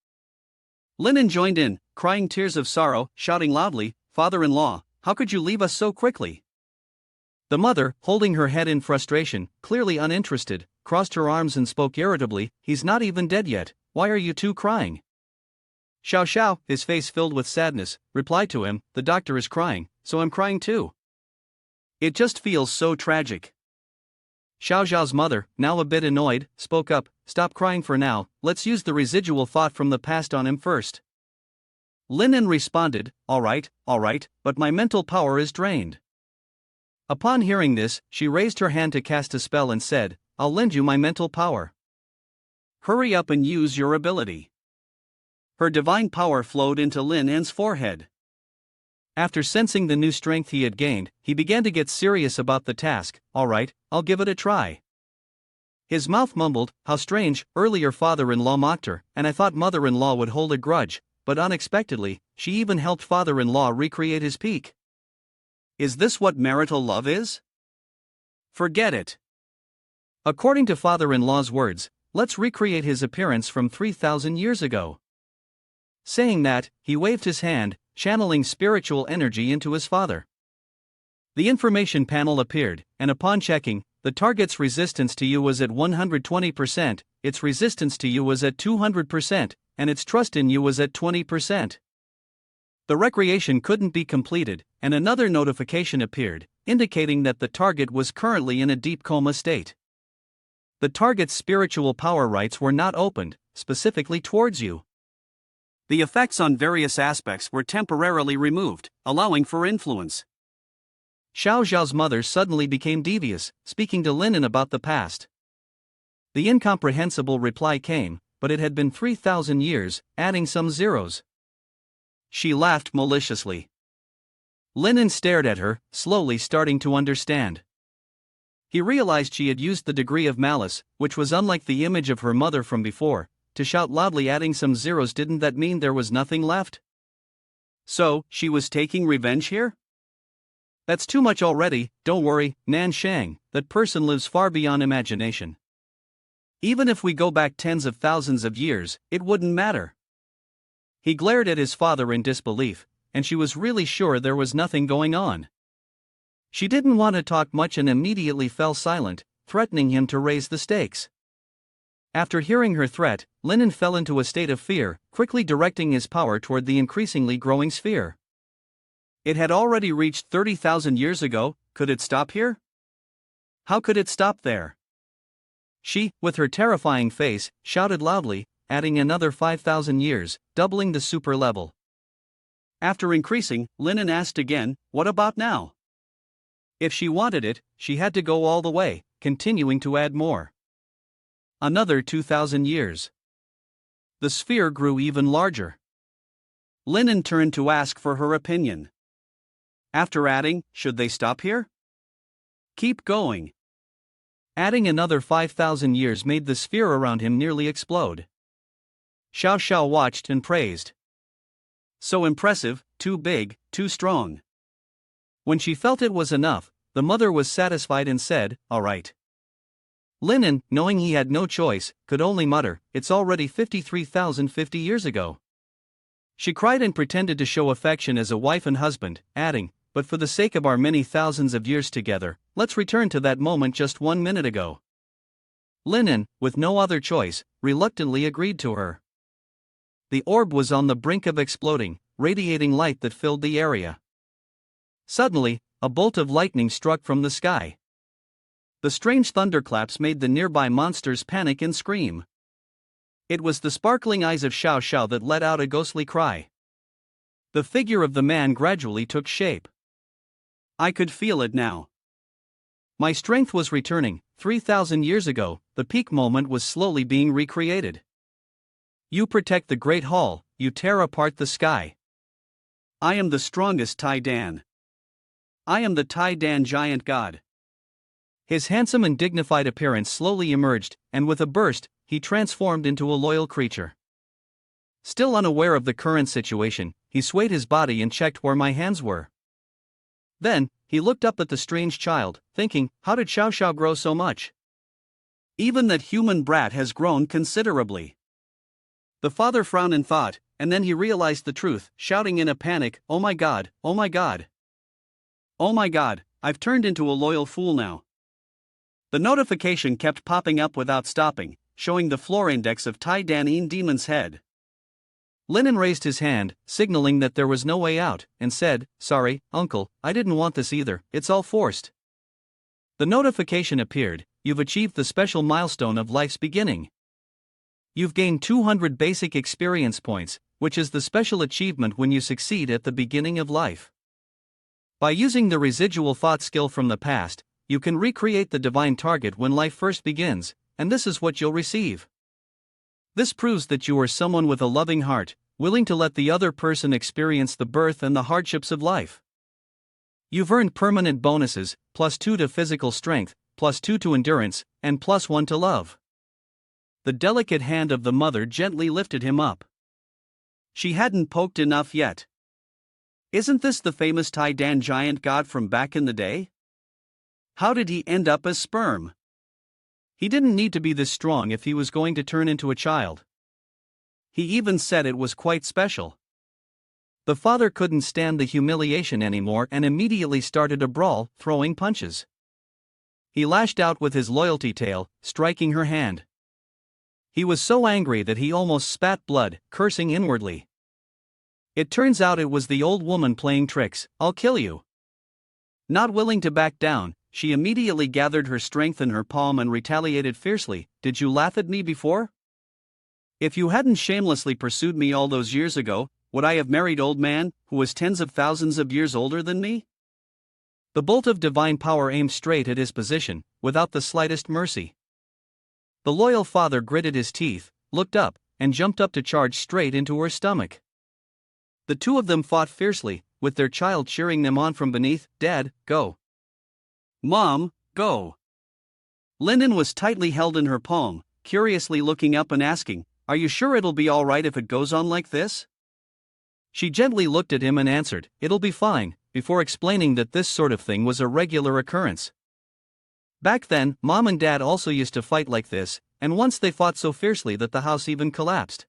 Linen joined in, crying tears of sorrow, shouting loudly, "Father-in-law, how could you leave us so quickly?" The mother, holding her head in frustration, clearly uninterested, crossed her arms and spoke irritably, "He's not even dead yet, why are you two crying?" Xiao Xiao, his face filled with sadness, replied to him, "The doctor is crying, so I'm crying too. It just feels so tragic." Xiao Xiao's mother, now a bit annoyed, spoke up, "Stop crying for now, let's use the residual thought from the past on him first." Linen responded, all right, but my mental power is drained." Upon hearing this, she raised her hand to cast a spell and said, "I'll lend you my mental power." "Hurry up and use your ability." Her divine power flowed into Linen's forehead. After sensing the new strength he had gained, he began to get serious about the task. "All right, I'll give it a try." His mouth mumbled, "How strange, earlier father-in-law mocked her, and I thought mother-in-law would hold a grudge, but unexpectedly, she even helped father-in-law recreate his peak. Is this what marital love is? Forget it." According to father-in-law's words, let's recreate his appearance from 3,000 years ago. Saying that, he waved his hand, channeling spiritual energy into his father. The information panel appeared, and upon checking, the target's resistance to you was at 120%, its resistance to you was at 200%, and its trust in you was at 20%. The recreation couldn't be completed, and another notification appeared, indicating that the target was currently in a deep coma state. The target's spiritual power rights were not opened, specifically towards you. The effects on various aspects were temporarily removed, allowing for influence. Xiao Xiao's mother suddenly became devious, speaking to Linen about the past. The incomprehensible reply came, but it had been 3,000 years, adding some zeros. She laughed maliciously. Linen stared at her, slowly starting to understand. He realized she had used the degree of malice, which was unlike the image of her mother from before, to shout loudly, adding some zeros. Didn't that mean there was nothing left? So, she was taking revenge here? That's too much already. Don't worry, Nan Shang, that person lives far beyond imagination. Even if we go back tens of thousands of years, it wouldn't matter. He glared at his father in disbelief, and she was really sure there was nothing going on. She didn't want to talk much and immediately fell silent, threatening him to raise the stakes. After hearing her threat, Linen fell into a state of fear, quickly directing his power toward the increasingly growing sphere. It had already reached 30,000 years ago. Could it stop here? How could it stop there? She, with her terrifying face, shouted loudly, adding another 5,000 years, doubling the super level. After increasing, Linen asked again, what about now? If she wanted it, she had to go all the way, continuing to add more. Another 2,000 years. The sphere grew even larger. Linen turned to ask for her opinion. After adding, should they stop here? Keep going. Adding another 5,000 years made the sphere around him nearly explode. Xiao Xiao watched and praised. So impressive, too big, too strong. When she felt it was enough, the mother was satisfied and said, all right. Linen, knowing he had no choice, could only mutter, it's already 53,050 years ago. She cried and pretended to show affection as a wife and husband, adding, but for the sake of our many thousands of years together, let's return to that moment just 1 minute ago. Linen, with no other choice, reluctantly agreed to her. The orb was on the brink of exploding, radiating light that filled the area. Suddenly, a bolt of lightning struck from the sky. The strange thunderclaps made the nearby monsters panic and scream. It was the sparkling eyes of Xiao Xiao that let out a ghostly cry. The figure of the man gradually took shape. I could feel it now. My strength was returning. 3,000 years ago, the peak moment was slowly being recreated. You protect the Great Hall, you tear apart the sky. I am the strongest Tai Dan. I am the Tai Dan giant god. His handsome and dignified appearance slowly emerged, and with a burst, he transformed into a loyal creature. Still unaware of the current situation, he swayed his body and checked where my hands were. Then, he looked up at the strange child, thinking, how did Xiao Xiao grow so much? Even that human brat has grown considerably. The father frowned in thought, and then he realized the truth, shouting in a panic, oh my god, oh my god. Oh my god, I've turned into a loyal fool now. The notification kept popping up without stopping, showing the floor index of Tai Dan Demon's head. Linen raised his hand, signaling that there was no way out, and said, sorry, uncle, I didn't want this either, it's all forced. The notification appeared, you've achieved the special milestone of life's beginning. You've gained 200 basic experience points, which is the special achievement when you succeed at the beginning of life. By using the residual thought skill from the past, you can recreate the divine target when life first begins, and this is what you'll receive. This proves that you are someone with a loving heart, willing to let the other person experience the birth and the hardships of life. You've earned permanent bonuses, +2 to physical strength, +2 to endurance, and +1 to love. The delicate hand of the mother gently lifted him up. She hadn't poked enough yet. Isn't this the famous Tai Dan giant god from back in the day? How did he end up as sperm? He didn't need to be this strong if he was going to turn into a child. He even said it was quite special. The father couldn't stand the humiliation anymore and immediately started a brawl, throwing punches. He lashed out with his loyalty tail, striking her hand. He was so angry that he almost spat blood, cursing inwardly. It turns out it was the old woman playing tricks, I'll kill you. Not willing to back down, she immediately gathered her strength in her palm and retaliated fiercely. Did you laugh at me before? If you hadn't shamelessly pursued me all those years ago, would I have married old man, who was tens of thousands of years older than me? The bolt of divine power aimed straight at his position, without the slightest mercy. The loyal father gritted his teeth, looked up, and jumped up to charge straight into her stomach. The two of them fought fiercely, with their child cheering them on from beneath. Dad, go. Mom, go. Linden was tightly held in her palm, curiously looking up and asking, are you sure it'll be all right if it goes on like this? She gently looked at him and answered, it'll be fine, before explaining that this sort of thing was a regular occurrence. Back then, Mom and Dad also used to fight like this, and once they fought so fiercely that the house even collapsed.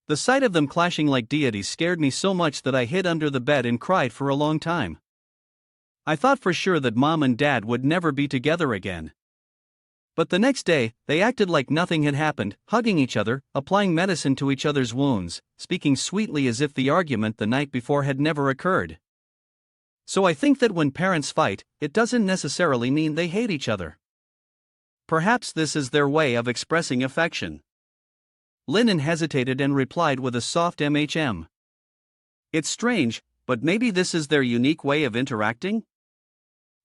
The sight of them clashing like deities scared me so much that I hid under the bed and cried for a long time. I thought for sure that Mom and Dad would never be together again. But the next day, they acted like nothing had happened, hugging each other, applying medicine to each other's wounds, speaking sweetly as if the argument the night before had never occurred. So I think that when parents fight, it doesn't necessarily mean they hate each other. Perhaps this is their way of expressing affection. Linden hesitated and replied with a soft MHM. It's strange, but maybe this is their unique way of interacting?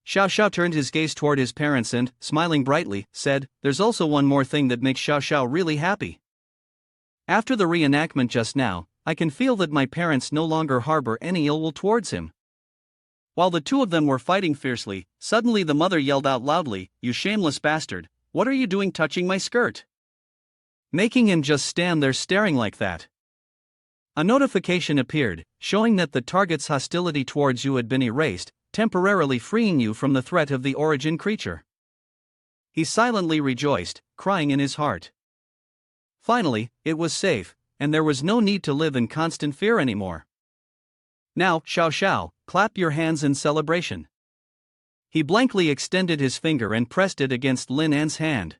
Xiao Xiao turned his gaze toward his parents and, smiling brightly, said, there's also one more thing that makes Xiao Xiao really happy. After the reenactment just now, I can feel that my parents no longer harbor any ill will towards him. While the two of them were fighting fiercely, suddenly the mother yelled out loudly, you shameless bastard, what are you doing touching my skirt? Making him just stand there staring like that. A notification appeared, showing that the target's hostility towards you had been erased, temporarily freeing you from the threat of the origin creature. He silently rejoiced, crying in his heart. Finally, it was safe, and there was no need to live in constant fear anymore. Now, Xiao Xiao, clap your hands in celebration. He blankly extended his finger and pressed it against Lin An's hand.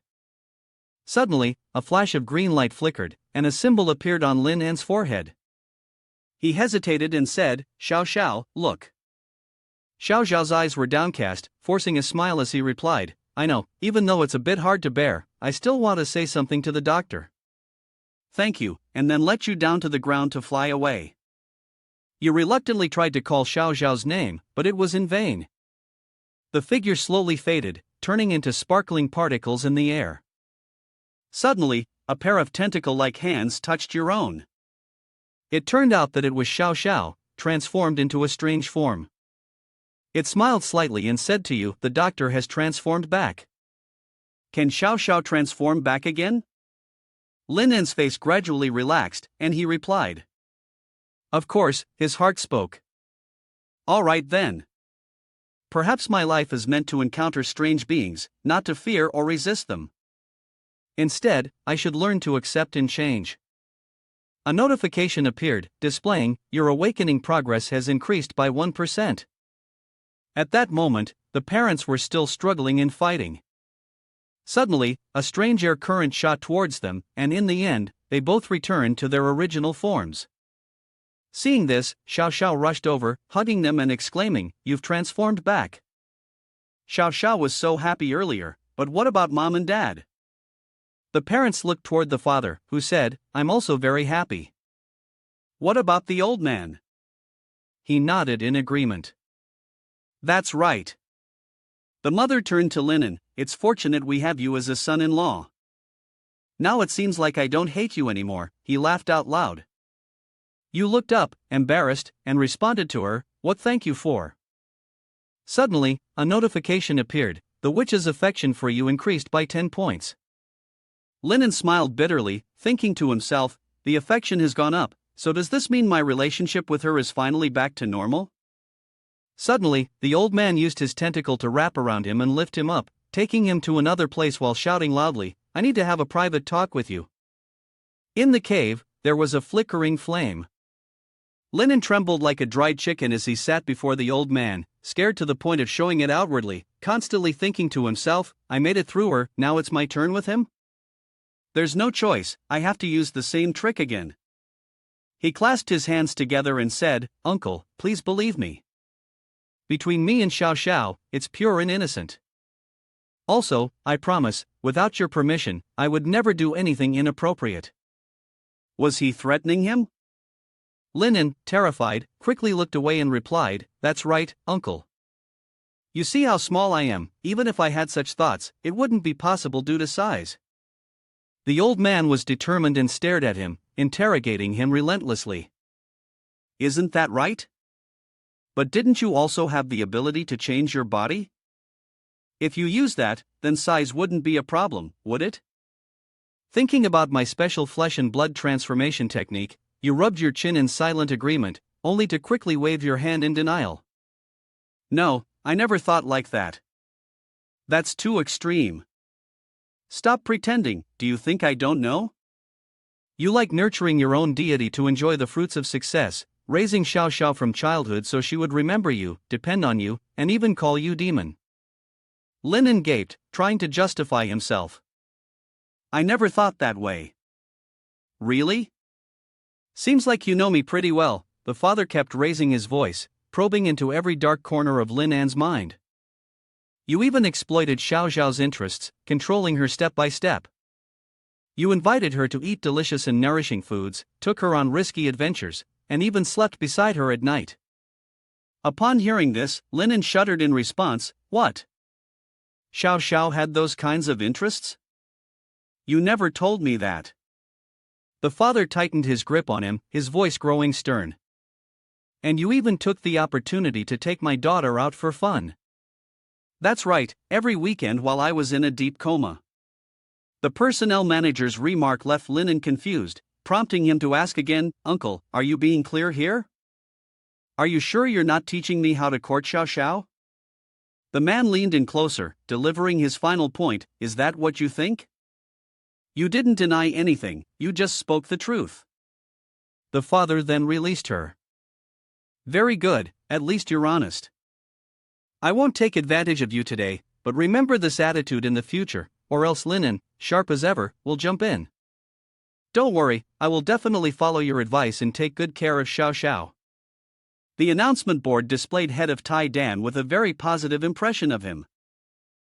Suddenly, a flash of green light flickered, and a symbol appeared on Lin An's forehead. He hesitated and said, Xiao Xiao, look. Xiao Xiao's eyes were downcast, forcing a smile as he replied, I know, even though it's a bit hard to bear, I still want to say something to the doctor. Thank you, and then let you down to the ground to fly away. You reluctantly tried to call Xiao Xiao's name, but it was in vain. The figure slowly faded, turning into sparkling particles in the air. Suddenly, a pair of tentacle-like hands touched your own. It turned out that it was Xiao Xiao, transformed into a strange form. It smiled slightly and said to you, the doctor has transformed back. Can Xiao Xiao transform back again? Lin En's face gradually relaxed, and he replied. Of course, his heart spoke. All right then. Perhaps my life is meant to encounter strange beings, not to fear or resist them. Instead, I should learn to accept and change. A notification appeared, displaying, your awakening progress has increased by 1%. At that moment, the parents were still struggling in fighting. Suddenly, a strange air current shot towards them, and in the end, they both returned to their original forms. Seeing this, Xiao Xiao rushed over, hugging them and exclaiming, you've transformed back. Xiao Xiao was so happy earlier, but what about Mom and Dad? The parents looked toward the father, who said, I'm also very happy. What about the old man? He nodded in agreement. That's right. The mother turned to Linen, it's fortunate we have you as a son-in-law. Now it seems like I don't hate you anymore, he laughed out loud. You looked up, embarrassed, and responded to her, what thank you for? Suddenly, a notification appeared, the witch's affection for you increased by 10 points. Linen smiled bitterly, thinking to himself, the affection has gone up, so does this mean my relationship with her is finally back to normal? Suddenly, the old man used his tentacle to wrap around him and lift him up, taking him to another place while shouting loudly, I need to have a private talk with you. In the cave, there was a flickering flame. Linen trembled like a dried chicken as he sat before the old man, scared to the point of showing it outwardly, constantly thinking to himself, I made it through her, now it's my turn with him? There's no choice, I have to use the same trick again. He clasped his hands together and said, Uncle, please believe me. Between me and Xiao Xiao, it's pure and innocent. Also, I promise, without your permission, I would never do anything inappropriate. Was he threatening him? Linen, terrified, quickly looked away and replied, "That's right, uncle. You see how small I am. Even if I had such thoughts, it wouldn't be possible due to size." The old man was determined and stared at him, interrogating him relentlessly. Isn't that right? But didn't you also have the ability to change your body? If you use that, then size wouldn't be a problem, would it? Thinking about my special flesh and blood transformation technique, you rubbed your chin in silent agreement, only to quickly wave your hand in denial. No, I never thought like that. That's too extreme. Stop pretending. Do you think I don't know? You like nurturing your own deity to enjoy the fruits of success, raising Xiao Xiao from childhood so she would remember you, depend on you, and even call you demon. Linen gaped, trying to justify himself. I never thought that way. Really? Seems like you know me pretty well. The father kept raising his voice, probing into every dark corner of Lin An's mind. You even exploited Xiao Xiao's interests, controlling her step by step. You invited her to eat delicious and nourishing foods, took her on risky adventures, and even slept beside her at night. Upon hearing this, Lin An shuddered in response. What? Xiao Xiao had those kinds of interests? You never told me that. The father tightened his grip on him, his voice growing stern. And you even took the opportunity to take my daughter out for fun. That's right, every weekend while I was in a deep coma. The personnel manager's remark left Lin An confused, prompting him to ask again, Uncle, are you being clear here? Are you sure you're not teaching me how to court Xiao Xiao? The man leaned in closer, delivering his final point. Is that what you think? You didn't deny anything, you just spoke the truth. The father then released her. Very good, at least you're honest. I won't take advantage of you today, but remember this attitude in the future, or else Lin An, sharp as ever, will jump in. Don't worry, I will definitely follow your advice and take good care of Xiao Xiao. The announcement board displayed head of Tai Dan with a very positive impression of him.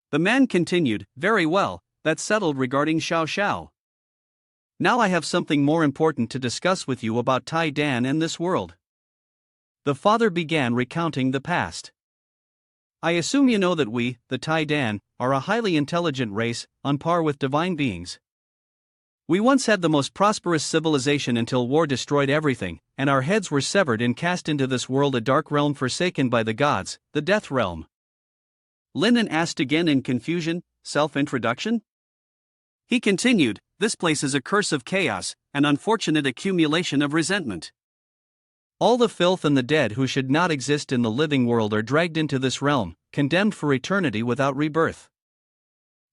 The man continued, very well, that's settled regarding Xiao Xiao. Now I have something more important to discuss with you about Tai Dan and this world. The father began recounting the past. I assume you know that we, the Tai Dan, are a highly intelligent race, on par with divine beings. We once had the most prosperous civilization until war destroyed everything, and our heads were severed and cast into this world, a dark realm forsaken by the gods, the death realm. Lin An asked again in confusion, self-introduction? He continued, this place is a curse of chaos, an unfortunate accumulation of resentment. All the filth and the dead who should not exist in the living world are dragged into this realm, condemned for eternity without rebirth.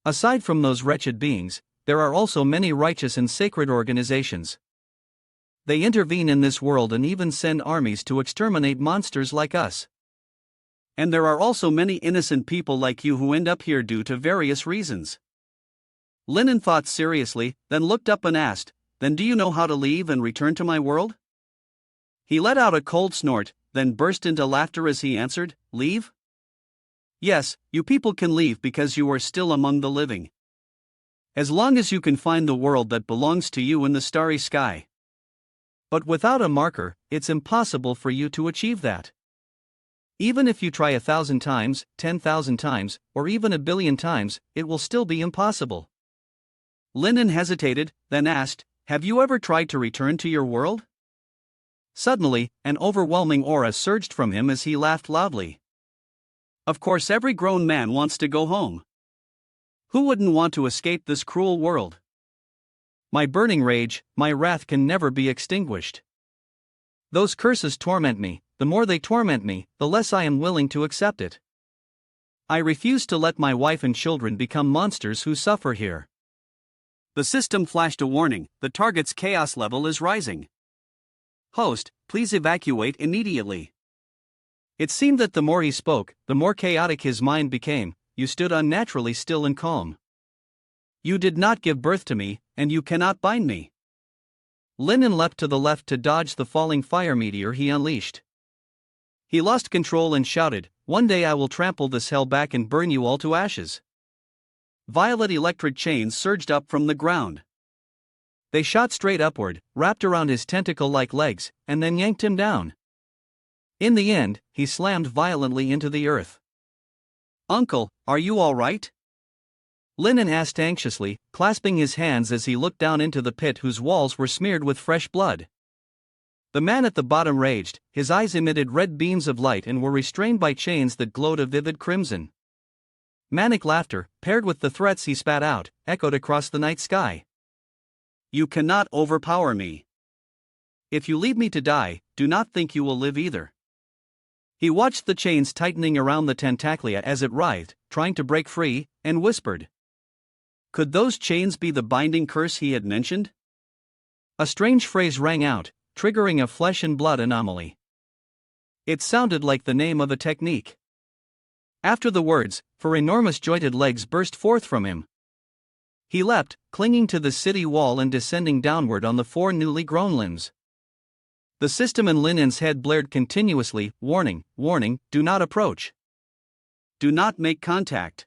Aside from those wretched beings, there are also many righteous and sacred organizations. They intervene in this world and even send armies to exterminate monsters like us. And there are also many innocent people like you who end up here due to various reasons. Lin An thought seriously, then looked up and asked, then do you know how to leave and return to my world? He let out a cold snort, then burst into laughter as he answered, leave? Yes, you people can leave because you are still among the living. As long as you can find the world that belongs to you in the starry sky. But without a marker, it's impossible for you to achieve that. Even if you try 1,000 times, 10,000 times, or even 1,000,000,000 times, it will still be impossible. Lin An hesitated, then asked, have you ever tried to return to your world? Suddenly, an overwhelming aura surged from him as he laughed loudly. Of course, every grown man wants to go home. Who wouldn't want to escape this cruel world? My burning rage, my wrath can never be extinguished. Those curses torment me, the more they torment me, the less I am willing to accept it. I refuse to let my wife and children become monsters who suffer here. The system flashed a warning, the target's chaos level is rising. Host, please evacuate immediately. It seemed that the more he spoke, the more chaotic his mind became. You stood unnaturally still and calm. You did not give birth to me, and you cannot bind me. Lin An leapt to the left to dodge the falling fire meteor he unleashed. He lost control and shouted, one day I will trample this hell back and burn you all to ashes. Violet electric chains surged up from the ground. They shot straight upward, wrapped around his tentacle-like legs, and then yanked him down. In the end, he slammed violently into the earth. "Uncle, are you all right?" Linen asked anxiously, clasping his hands as he looked down into the pit whose walls were smeared with fresh blood. The man at the bottom raged, his eyes emitted red beams of light and were restrained by chains that glowed a vivid crimson. Manic laughter, paired with the threats he spat out, echoed across the night sky. "You cannot overpower me. If you leave me to die, do not think you will live either." He watched the chains tightening around the tentaclia as it writhed, trying to break free, and whispered. Could those chains be the binding curse he had mentioned? A strange phrase rang out, triggering a flesh and blood anomaly. It sounded like the name of a technique. After the words, 4 enormous jointed legs burst forth from him. He leapt, clinging to the city wall and descending downward on the 4 newly grown limbs. The system in Linen's head blared continuously, warning, warning, do not approach. Do not make contact.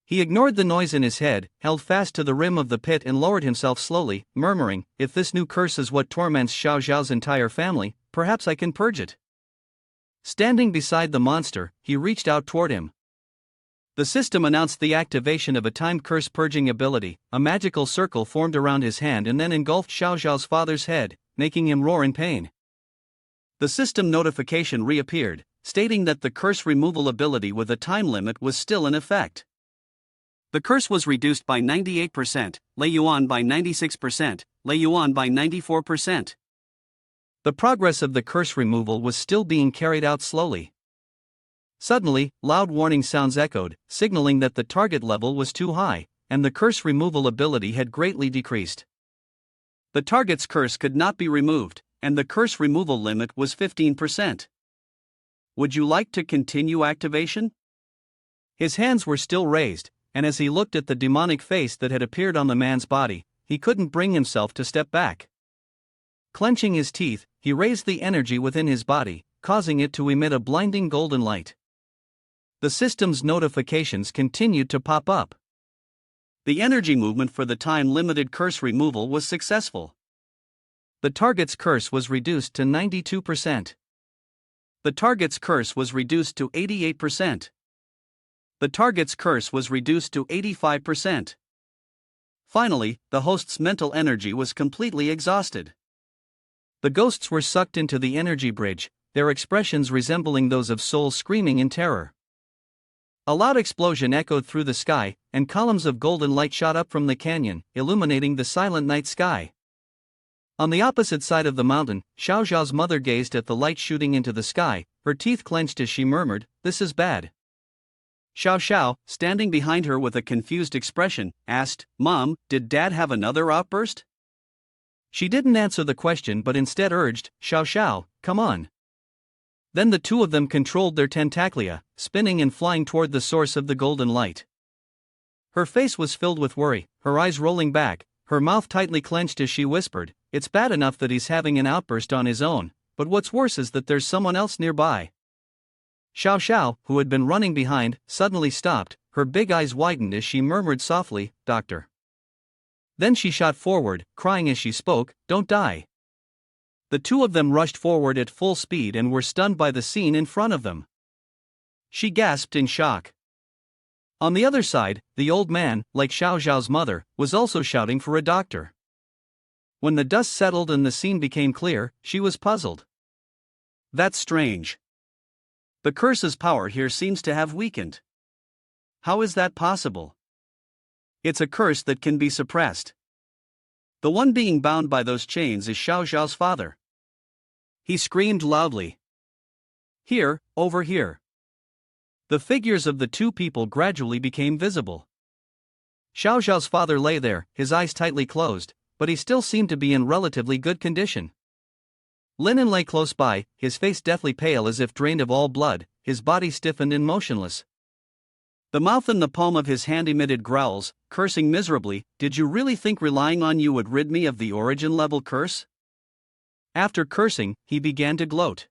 He ignored the noise in his head, held fast to the rim of the pit and lowered himself slowly, murmuring, if this new curse is what torments Xiao Zhao's entire family, perhaps I can purge it. Standing beside the monster, he reached out toward him. The system announced the activation of a timed curse purging ability. A magical circle formed around his hand and then engulfed Xiao Zhao's father's head, making him roar in pain. The system notification reappeared, stating that the curse removal ability with a time limit was still in effect. The curse was reduced by 98%, Lei Yuan by 96%, Lei Yuan by 94%. The progress of the curse removal was still being carried out slowly. Suddenly, loud warning sounds echoed, signaling that the target level was too high, and the curse removal ability had greatly decreased. The target's curse could not be removed, and the curse removal limit was 15%. Would you like to continue activation? His hands were still raised, and as he looked at the demonic face that had appeared on the man's body, he couldn't bring himself to step back. Clenching his teeth, he raised the energy within his body, causing it to emit a blinding golden light. The system's notifications continued to pop up. The energy movement for the time-limited curse removal was successful. The target's curse was reduced to 92%. The target's curse was reduced to 88%. The target's curse was reduced to 85%. Finally, the host's mental energy was completely exhausted. The ghosts were sucked into the energy bridge, their expressions resembling those of souls screaming in terror. A loud explosion echoed through the sky, and columns of golden light shot up from the canyon, illuminating the silent night sky. On the opposite side of the mountain, Xiao Zhao's mother gazed at the light shooting into the sky, her teeth clenched as she murmured, "This is bad." Xiao Xiao, standing behind her with a confused expression, asked, "Mom, did Dad have another outburst?" She didn't answer the question but instead urged, "Xiao Xiao, come on." Then the two of them controlled their tentaclia, spinning and flying toward the source of the golden light. Her face was filled with worry, her eyes rolling back, her mouth tightly clenched as she whispered, "It's bad enough that he's having an outburst on his own, but what's worse is that there's someone else nearby." Xiao Xiao, who had been running behind, suddenly stopped, her big eyes widened as she murmured softly, "Doctor." Then she shot forward, crying as she spoke, "Don't die." The two of them rushed forward at full speed and were stunned by the scene in front of them. She gasped in shock. On the other side, the old man, like Xiao Zhao's mother, was also shouting for a doctor. When the dust settled and the scene became clear, she was puzzled. That's strange. The curse's power here seems to have weakened. How is that possible? It's a curse that can be suppressed. The one being bound by those chains is Xiao Zhao's father. He screamed loudly. Here, over here. The figures of the two people gradually became visible. Xiao Zhao's father lay there, his eyes tightly closed, but he still seemed to be in relatively good condition. Linen lay close by, his face deathly pale as if drained of all blood, his body stiffened and motionless. The mouth in the palm of his hand emitted growls, cursing miserably. "Did you really think relying on you would rid me of the origin level curse?" After cursing, he began to gloat.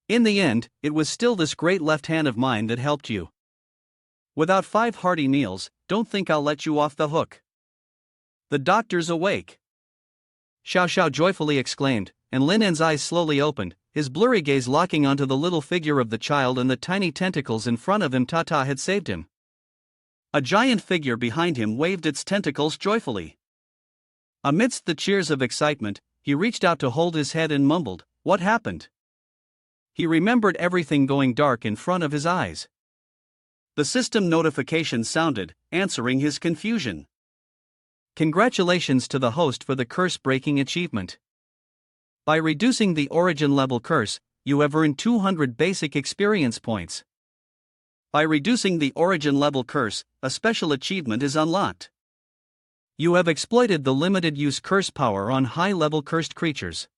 In the end, it was still this great left hand of mine that helped you. Without 5 hearty meals, don't think I'll let you off the hook. The doctor's awake. Xiao Xiao joyfully exclaimed, and Lin En's eyes slowly opened, his blurry gaze locking onto the little figure of the child and the tiny tentacles in front of him. Tata had saved him. A giant figure behind him waved its tentacles joyfully. Amidst the cheers of excitement, he reached out to hold his head and mumbled, "What happened?" He remembered everything going dark in front of his eyes. The system notification sounded, answering his confusion. Congratulations to the host for the curse-breaking achievement. By reducing the origin level curse, you have earned 200 basic experience points. By reducing the origin level curse, a special achievement is unlocked. You have exploited the limited use curse power on high-level cursed creatures.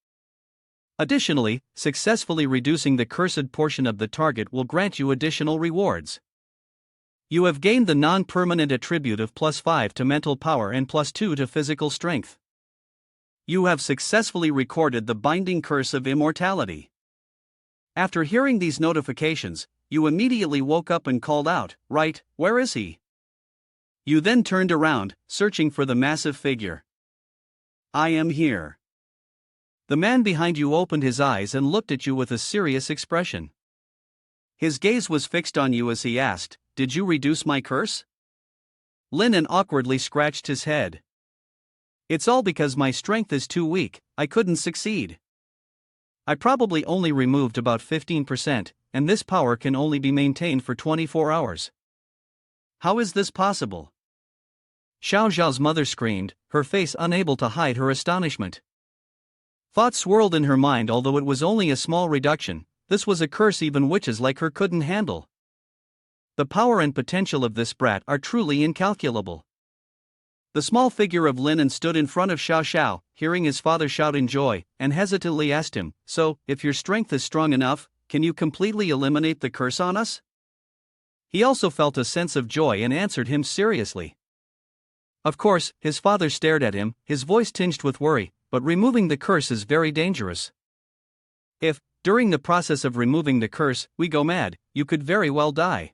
Additionally, successfully reducing the cursed portion of the target will grant you additional rewards. You have gained the non-permanent attribute of +5 to mental power and +2 to physical strength. You have successfully recorded the binding curse of immortality. After hearing these notifications, you immediately woke up and called out, "Right, where is he?" You then turned around, searching for the massive figure. "I am here." The man behind you opened his eyes and looked at you with a serious expression. His gaze was fixed on you as he asked, "Did you reduce my curse?" Lin En awkwardly scratched his head. "It's all because my strength is too weak, I couldn't succeed. I probably only removed about 15%, and this power can only be maintained for 24 hours. How is this possible?" Xiao Xiao's mother screamed, her face unable to hide her astonishment. Thoughts swirled in her mind. Although it was only a small reduction, this was a curse even witches like her couldn't handle. The power and potential of this brat are truly incalculable. The small figure of Lin En stood in front of Xiao Xiao, hearing his father shout in joy, and hesitantly asked him, "So, if your strength is strong enough, can you completely eliminate the curse on us?" He also felt a sense of joy and answered him seriously. Of course, his father stared at him, his voice tinged with worry, "But removing the curse is very dangerous. If, during the process of removing the curse, we go mad, you could very well die."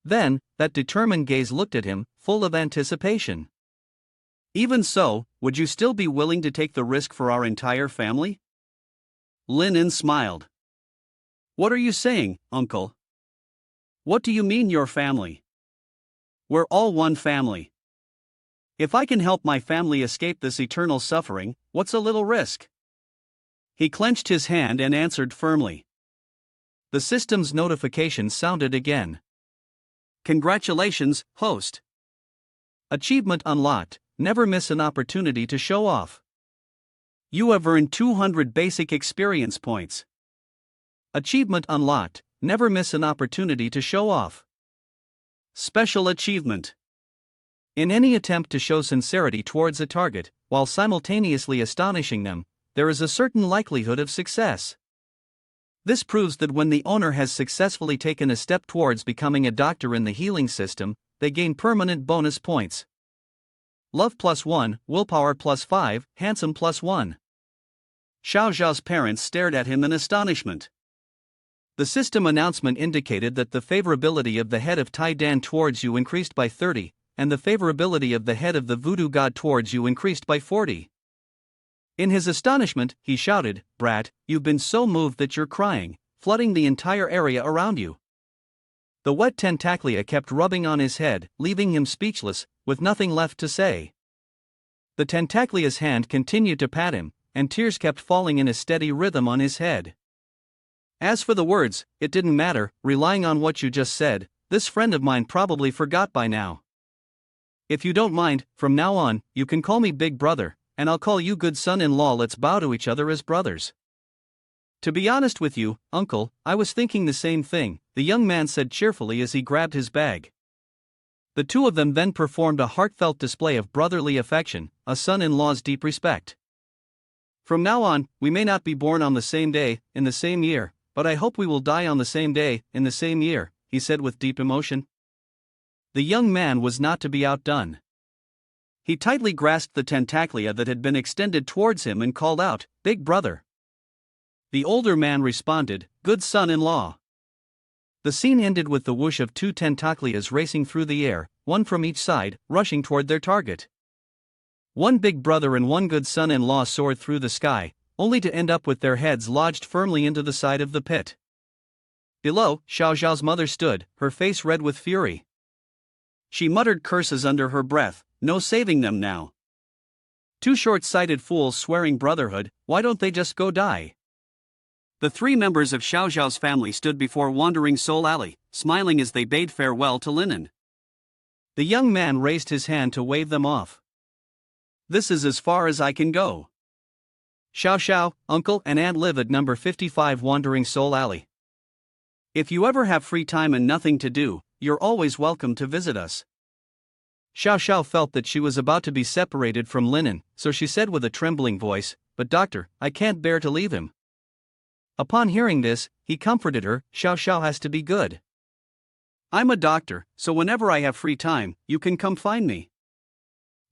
Then, that determined gaze looked at him, full of anticipation. "Even so, would you still be willing to take the risk for our entire family?" Lin En smiled. "What are you saying, uncle? What do you mean your family? We're all one family. If I can help my family escape this eternal suffering, what's a little risk?" He clenched his hand and answered firmly. The system's notification sounded again. "Congratulations, host. Achievement unlocked, never miss an opportunity to show off. You have earned 200 basic experience points. Achievement unlocked, never miss an opportunity to show off. Special achievement. In any attempt to show sincerity towards a target, while simultaneously astonishing them, there is a certain likelihood of success. This proves that when the owner has successfully taken a step towards becoming a doctor in the healing system, they gain permanent bonus points. Love +1, willpower +5, handsome +1. Xiao Xiao's parents stared at him in astonishment. The system announcement indicated that the favorability of the head of Tai Dan towards you increased by 30, and the favorability of the head of the voodoo god towards you increased by 40. In his astonishment, he shouted, "Brat, you've been so moved that you're crying, flooding the entire area around you." The wet tentaclia kept rubbing on his head, leaving him speechless, with nothing left to say. The tentaclia's hand continued to pat him, and tears kept falling in a steady rhythm on his head. As for the words, it didn't matter, relying on what you just said, this friend of mine probably forgot by now. If you don't mind, from now on, you can call me Big Brother, and I'll call you good son-in-law. Let's bow to each other as brothers. To be honest with you, uncle, I was thinking the same thing, the young man said cheerfully as he grabbed his bag. The two of them then performed a heartfelt display of brotherly affection, a son-in-law's deep respect. From now on, we may not be born on the same day, in the same year, but I hope we will die on the same day, in the same year, he said with deep emotion. The young man was not to be outdone. He tightly grasped the tentaclia that had been extended towards him and called out, "Big Brother." The older man responded, "Good son-in-law." The scene ended with the whoosh of two tentaclias racing through the air, one from each side, rushing toward their target. One big brother and one good son-in-law soared through the sky, only to end up with their heads lodged firmly into the side of the pit. Below, Xiao Zhao's mother stood, her face red with fury. She muttered curses under her breath, "No saving them now. Two short-sighted fools swearing brotherhood, why don't they just go die?" The three members of Xiao Zhao's family stood before Wandering Soul Alley, smiling as they bade farewell to Linen. The young man raised his hand to wave them off. "This is as far as I can go. Xiao Xiao, uncle and aunt live at number 55 Wandering Soul Alley. If you ever have free time and nothing to do, you're always welcome to visit us." Xiao Xiao felt that she was about to be separated from Linen, so she said with a trembling voice, "But doctor, I can't bear to leave him." Upon hearing this, he comforted her, "Xiao Xiao has to be good. I'm a doctor, so whenever I have free time, you can come find me.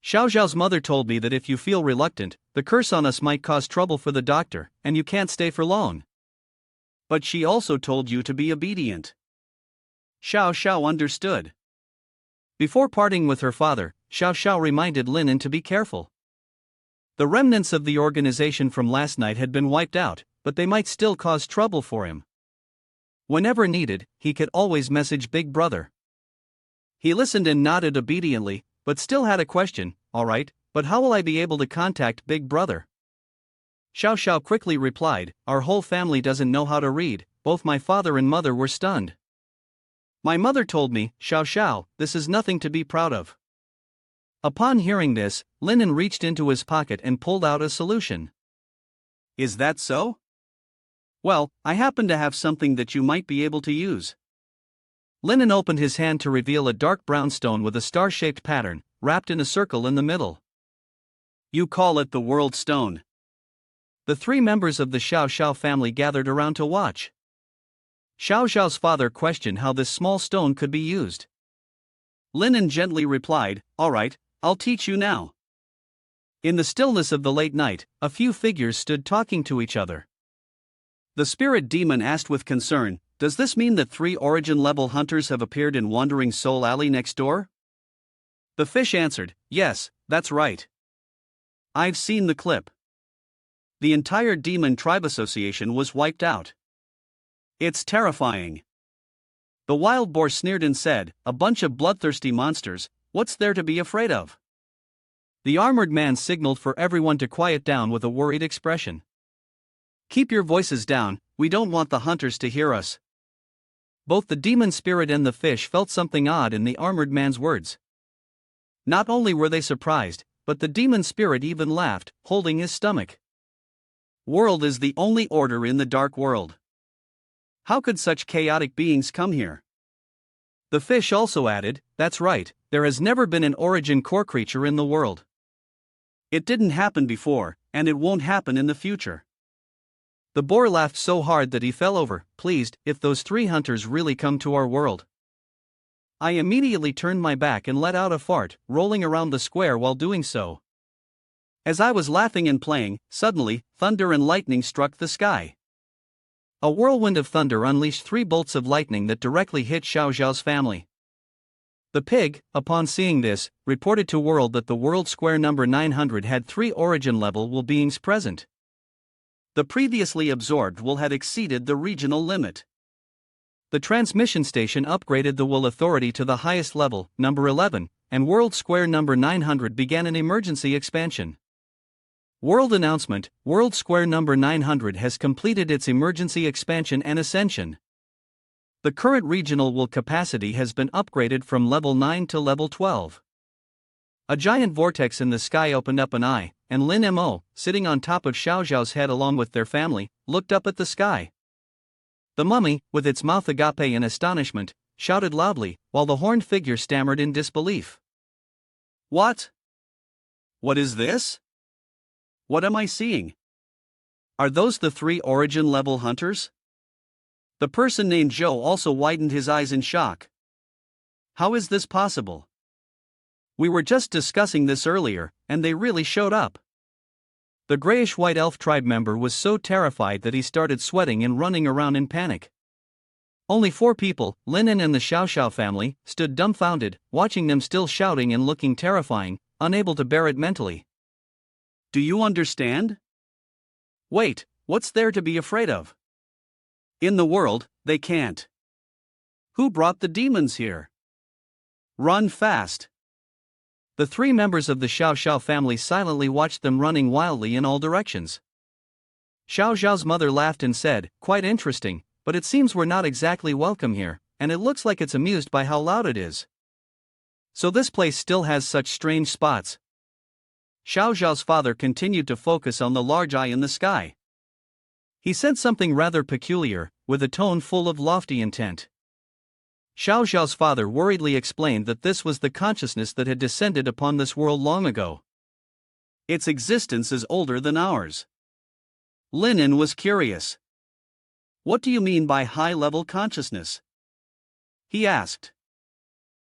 Xiao Zhao's mother told me that if you feel reluctant, the curse on us might cause trouble for the doctor, and you can't stay for long. But she also told you to be obedient." Xiao Xiao understood. Before parting with her father, Xiao Xiao reminded Linen to be careful. The remnants of the organization from last night had been wiped out, but they might still cause trouble for him. Whenever needed, he could always message Big Brother. He listened and nodded obediently, but still had a question. "All right, but how will I be able to contact Big Brother?" Xiao Xiao quickly replied, "Our whole family doesn't know how to read, both my father and mother were stunned. My mother told me, Xiao Xiao, this is nothing to be proud of." Upon hearing this, Linen reached into his pocket and pulled out a solution. "Is that so? Well, I happen to have something that you might be able to use." Linen opened his hand to reveal a dark brown stone with a star-shaped pattern, wrapped in a circle in the middle. "You call it the World Stone." The three members of the Xiao Xiao family gathered around to watch. Xiao Xiao's father questioned how this small stone could be used. Linen gently replied, "All right, I'll teach you now." In the stillness of the late night, a few figures stood talking to each other. The spirit demon asked with concern, "Does this mean that 3 origin-level hunters have appeared in Wandering Soul Alley next door?" The fish answered, "Yes, that's right. I've seen the clip. The entire demon tribe association was wiped out. It's terrifying." The wild boar sneered and said, "A bunch of bloodthirsty monsters, what's there to be afraid of?" The armored man signaled for everyone to quiet down with a worried expression. "Keep your voices down, we don't want the hunters to hear us." Both the demon spirit and the fish felt something odd in the armored man's words. Not only were they surprised, but the demon spirit even laughed, holding his stomach. World is the only order in the dark world. How could such chaotic beings come here? The fish also added, "That's right, there has never been an origin core creature in the world. It didn't happen before, and it won't happen in the future." The boar laughed so hard that he fell over, pleased, "If those 3 hunters really come to our world." I immediately turned my back and let out a fart, rolling around the square while doing so. As I was laughing and playing, suddenly, thunder and lightning struck the sky. A whirlwind of thunder unleashed 3 bolts of lightning that directly hit Xiao Zhao's family. The pig, upon seeing this, reported to World that the World Square number 900 had 3 origin-level beings present. The previously absorbed will had exceeded the regional limit. The transmission station upgraded the will authority to the highest level, number 11, and World Square number 900 began an emergency expansion. World announcement: World Square number 900 has completed its emergency expansion and ascension. The current regional will capacity has been upgraded from level 9 to level 12. A giant vortex in the sky opened up an eye, and Lin Mo, sitting on top of Xiao Zhao's head along with their family, looked up at the sky. The mummy, with its mouth agape in astonishment, shouted loudly, while the horned figure stammered in disbelief. "What? What is this? What am I seeing? Are those the 3 origin-level hunters?" The person named Zhou also widened his eyes in shock. "How is this possible? We were just discussing this earlier, and they really showed up." The grayish-white elf tribe member was so terrified that he started sweating and running around in panic. Only 4 people, Linen and the Xiao Xiao family, stood dumbfounded, watching them still shouting and looking terrifying, unable to bear it mentally. Do you understand? Wait, what's there to be afraid of? In the world, they can't. Who brought the demons here? Run fast. The 3 members of the Xiao Xiao family silently watched them running wildly in all directions. Xiao Xiao's mother laughed and said, "Quite interesting, but it seems we're not exactly welcome here, and it looks like it's amused by how loud it is. So this place still has such strange spots." Xiao Xiao's father continued to focus on the large eye in the sky. He said something rather peculiar, with a tone full of lofty intent. Xiao Xiao's father worriedly explained that this was the consciousness that had descended upon this world long ago. Its existence is older than ours. Linen was curious. What do you mean by high-level consciousness? He asked.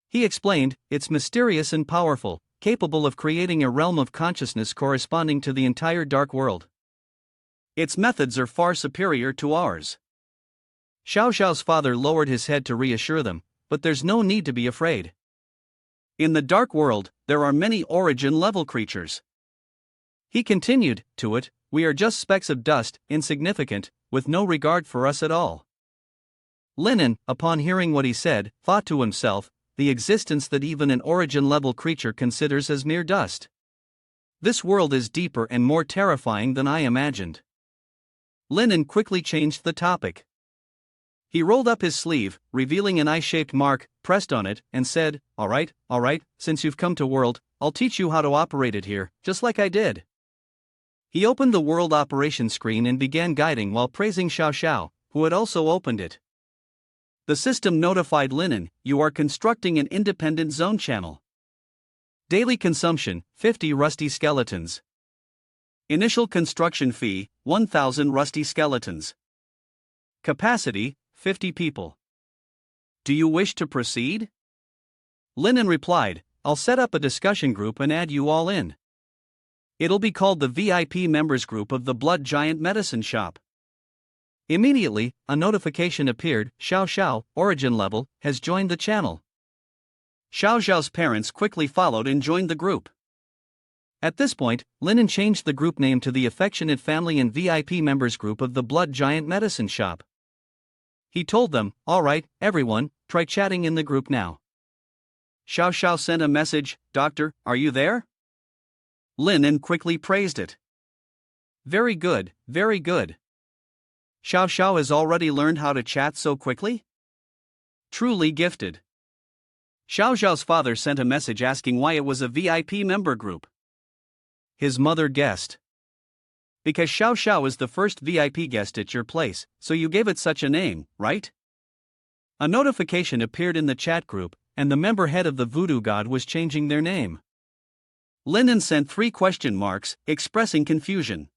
He explained, it's mysterious and powerful, capable of creating a realm of consciousness corresponding to the entire dark world. Its methods are far superior to ours. Xiao Xiao's father lowered his head to reassure them, but there's no need to be afraid. In the dark world, there are many origin-level creatures. He continued, to it, we are just specks of dust, insignificant, with no regard for us at all. Linen, upon hearing what he said, thought to himself, the existence that even an origin-level creature considers as mere dust. This world is deeper and more terrifying than I imagined. Linen quickly changed the topic. He rolled up his sleeve, revealing an eye-shaped mark, pressed on it, and said, all right, since you've come to world, I'll teach you how to operate it here, just like I did. He opened the world operation screen and began guiding while praising Xiao Xiao, who had also opened it. The system notified Linen, you are constructing an independent zone channel. Daily consumption, 50 rusty skeletons. Initial construction fee, 1,000 rusty skeletons. Capacity, 50 people. Do you wish to proceed? Linen replied, I'll set up a discussion group and add you all in. It'll be called the VIP members group of the Blood Giant Medicine Shop. Immediately, a notification appeared, Xiao Xiao, origin level, has joined the channel. Xiao Xiao's parents quickly followed and joined the group. At this point, Linen changed the group name to the Affectionate Family and VIP members group of the Blood Giant Medicine Shop. He told them, alright, everyone, try chatting in the group now. Xiao Xiao sent a message, Doctor, are you there? Linen quickly praised it. Very good, very good. Xiao Xiao has already learned how to chat so quickly? Truly gifted. Xiao Xiao's father sent a message asking why it was a VIP member group. His mother guessed. Because Xiao Xiao is the first VIP guest at your place, so you gave it such a name, right? A notification appeared in the chat group, and the member head of the voodoo god was changing their name. Linen sent 3 question marks, expressing confusion.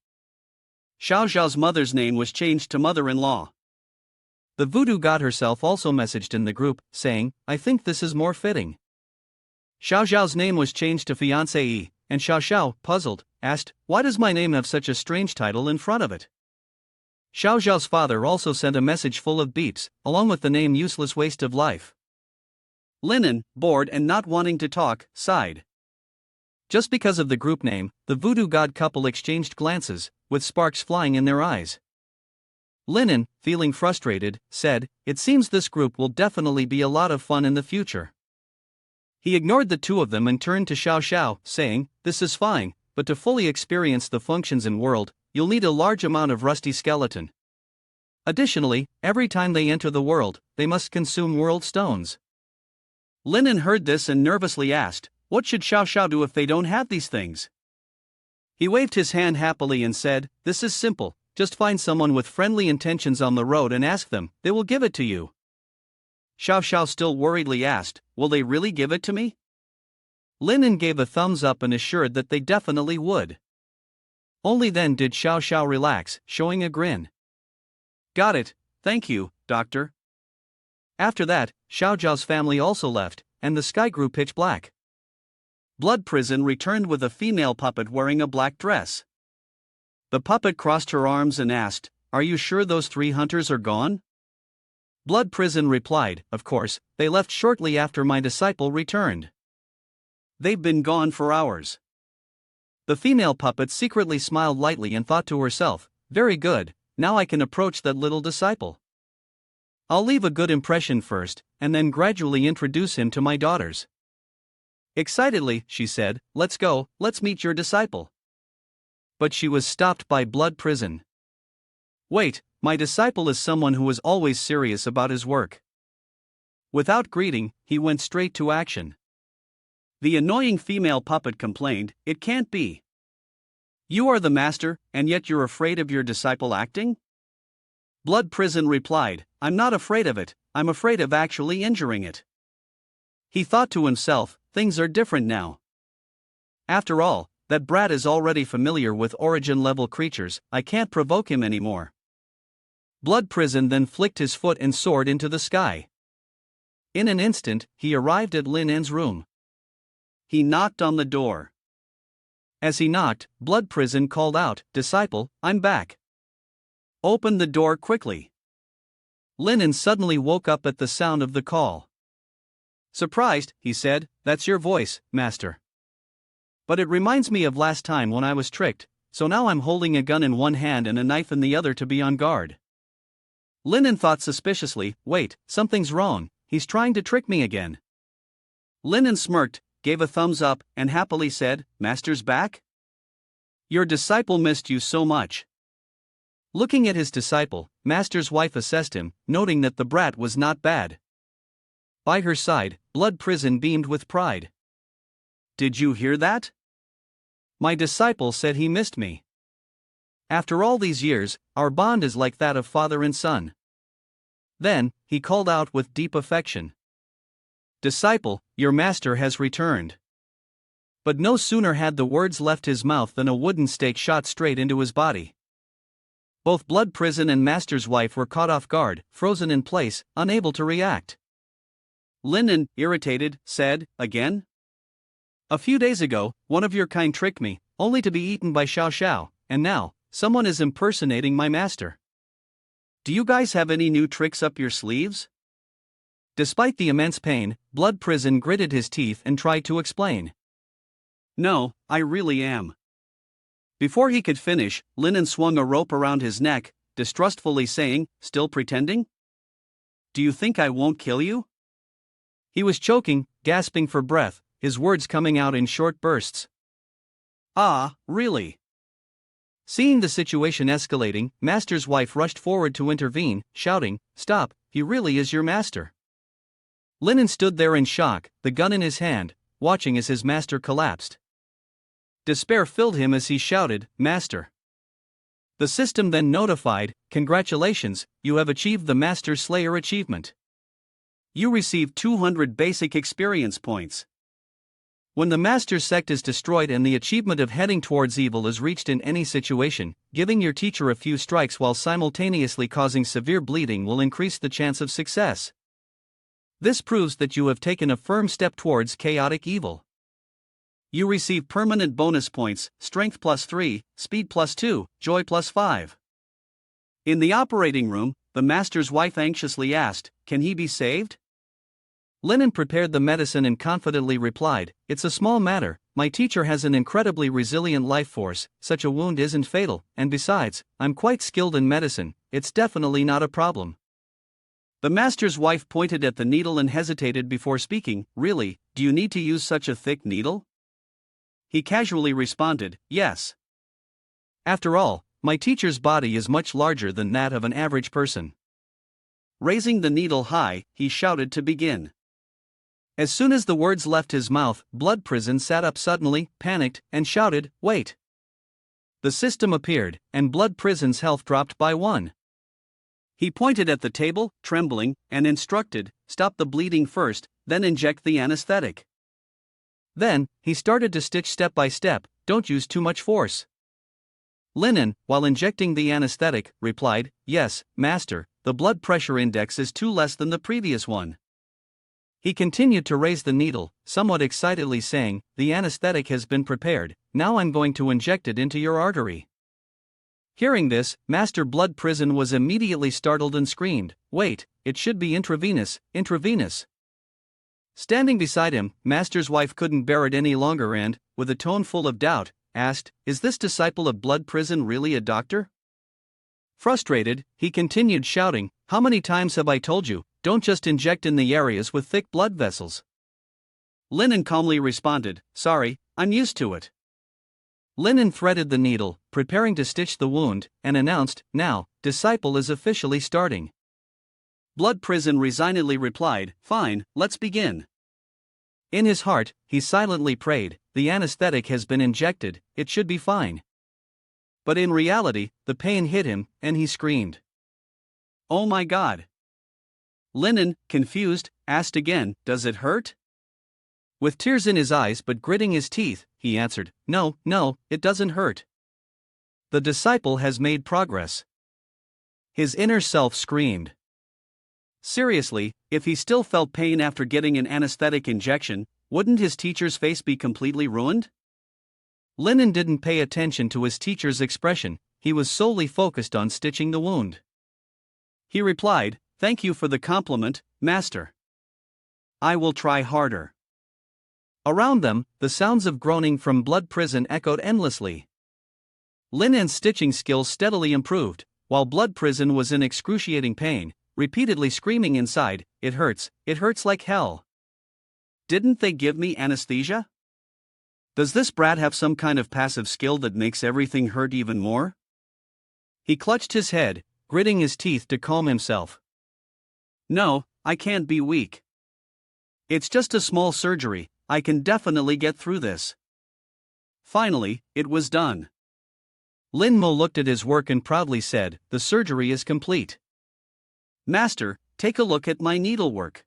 Xiao Xiao's mother's name was changed to mother-in-law. The voodoo god herself also messaged in the group, saying, I think this is more fitting. Xiao Xiao's name was changed to fiancée, and Xiao Xiao, puzzled, asked, why does my name have such a strange title in front of it? Xiao Xiao's father also sent a message full of beeps, along with the name Useless Waste of Life. Linen, bored and not wanting to talk, sighed. Just because of the group name, the voodoo god couple exchanged glances, with sparks flying in their eyes. Linen, feeling frustrated, said, it seems this group will definitely be a lot of fun in the future. He ignored the 2 of them and turned to Xiao Xiao, saying, this is fine, but to fully experience the functions in world, you'll need a large amount of rusty skeleton. Additionally, every time they enter the world, they must consume world stones. Linen heard this and nervously asked, what should Xiao Xiao do if they don't have these things? He waved his hand happily and said, this is simple, just find someone with friendly intentions on the road and ask them, they will give it to you. Xiao Xiao still worriedly asked, will they really give it to me? Linen gave a thumbs up and assured that they definitely would. Only then did Xiao Xiao relax, showing a grin. Got it, thank you, doctor. After that, Xiao Zhao's family also left, and the sky grew pitch black. Blood Prison returned with a female puppet wearing a black dress. The puppet crossed her arms and asked, "Are you sure those 3 hunters are gone?" Blood Prison replied, "Of course, they left shortly after my disciple returned. They've been gone for hours." The female puppet secretly smiled lightly and thought to herself, "Very good, now I can approach that little disciple. I'll leave a good impression first, and then gradually introduce him to my daughters." Excitedly, she said, "Let's go, let's meet your disciple." But she was stopped by Blood Prison. "Wait, my disciple is someone who is always serious about his work." Without greeting, he went straight to action. The annoying female puppet complained, "It can't be. You are the master, and yet you're afraid of your disciple acting?" Blood Prison replied, "I'm not afraid of it, I'm afraid of actually injuring it." He thought to himself, things are different now. After all, that brat is already familiar with origin-level creatures, I can't provoke him anymore. Blood Prison then flicked his foot and soared into the sky. In an instant, he arrived at Lin En's room. He knocked on the door. As he knocked, Blood Prison called out, "Disciple, I'm back. Open the door quickly." Lin En suddenly woke up at the sound of the call. Surprised, he said, "That's your voice, master. But it reminds me of last time when I was tricked, so now I'm holding a gun in one hand and a knife in the other to be on guard." Lin En thought suspiciously, "Wait, something's wrong, he's trying to trick me again." Lin En smirked, gave a thumbs up, and happily said, "Master's back? Your disciple missed you so much." Looking at his disciple, Master's wife assessed him, noting that the brat was not bad. By her side, Blood Prison beamed with pride. "Did you hear that? My disciple said he missed me. After all these years, our bond is like that of father and son." Then, he called out with deep affection, "Disciple, your master has returned." But no sooner had the words left his mouth than a wooden stake shot straight into his body. Both Blood Prison and Master's wife were caught off guard, frozen in place, unable to react. Lin En, irritated, said, "Again? A few days ago, one of your kind tricked me, only to be eaten by Xiao Xiao, and now, someone is impersonating my master. Do you guys have any new tricks up your sleeves?" Despite the immense pain, Blood Prison gritted his teeth and tried to explain. "No, I really am." Before he could finish, Lin En swung a rope around his neck, distrustfully saying, "Still pretending? Do you think I won't kill you?" He was choking, gasping for breath, his words coming out in short bursts. "Ah, really?" Seeing the situation escalating, Master's wife rushed forward to intervene, shouting, "Stop, he really is your master." Lin En stood there in shock, the gun in his hand, watching as his master collapsed. Despair filled him as he shouted, "Master." The system then notified, "Congratulations, you have achieved the Master Slayer achievement. You received 200 basic experience points. When the Master Sect is destroyed and the achievement of heading towards evil is reached in any situation, giving your teacher a few strikes while simultaneously causing severe bleeding will increase the chance of success. This proves that you have taken a firm step towards chaotic evil. You receive permanent bonus points, strength +3, speed +2, joy +5. In the operating room, the master's wife anxiously asked, "Can he be saved?" Lin En prepared the medicine and confidently replied, "It's a small matter, my teacher has an incredibly resilient life force, such a wound isn't fatal, and besides, I'm quite skilled in medicine, it's definitely not a problem." The master's wife pointed at the needle and hesitated before speaking, "Really, do you need to use such a thick needle?" He casually responded, "Yes. After all, my teacher's body is much larger than that of an average person." Raising the needle high, he shouted to begin. As soon as the words left his mouth, Blood Prison sat up suddenly, panicked, and shouted, "Wait!" The system appeared, and Blood Prison's health dropped by 1. He pointed at the table, trembling, and instructed, "Stop the bleeding first, then inject the anesthetic." Then, he started to stitch step by step, "Don't use too much force." Lin En, while injecting the anesthetic, replied, "Yes, master, the blood pressure index is 2 less than the previous one." He continued to raise the needle, somewhat excitedly saying, "The anesthetic has been prepared, now I'm going to inject it into your artery." Hearing this, Master Blood Prison was immediately startled and screamed, "Wait, it should be intravenous, intravenous." Standing beside him, Master's wife couldn't bear it any longer and, with a tone full of doubt, asked, "Is this disciple of Blood Prison really a doctor?" Frustrated, he continued shouting, "How many times have I told you, don't just inject in the areas with thick blood vessels?" Linen calmly responded, "Sorry, I'm used to it." Linen threaded the needle, preparing to stitch the wound, and announced, "Now, disciple is officially starting." Blood Prison resignedly replied, "Fine, let's begin." In his heart, he silently prayed, "The anesthetic has been injected, it should be fine." But in reality, the pain hit him, and he screamed. "Oh my God!" Linen, confused, asked again, "Does it hurt?" With tears in his eyes but gritting his teeth, he answered, "No, no, it doesn't hurt." The disciple has made progress. His inner self screamed. Seriously, if he still felt pain after getting an anesthetic injection, wouldn't his teacher's face be completely ruined? Linen didn't pay attention to his teacher's expression, he was solely focused on stitching the wound. He replied, "Thank you for the compliment, Master. I will try harder." Around them, the sounds of groaning from Blood Prison echoed endlessly. Linen's stitching skills steadily improved, while Blood Prison was in excruciating pain, repeatedly screaming inside, it hurts like hell." "Didn't they give me anesthesia? Does this brat have some kind of passive skill that makes everything hurt even more?" He clutched his head, gritting his teeth to calm himself. "No, I can't be weak. It's just a small surgery, I can definitely get through this." Finally, it was done. Lin Mo looked at his work and proudly said, "The surgery is complete. Master, take a look at my needlework."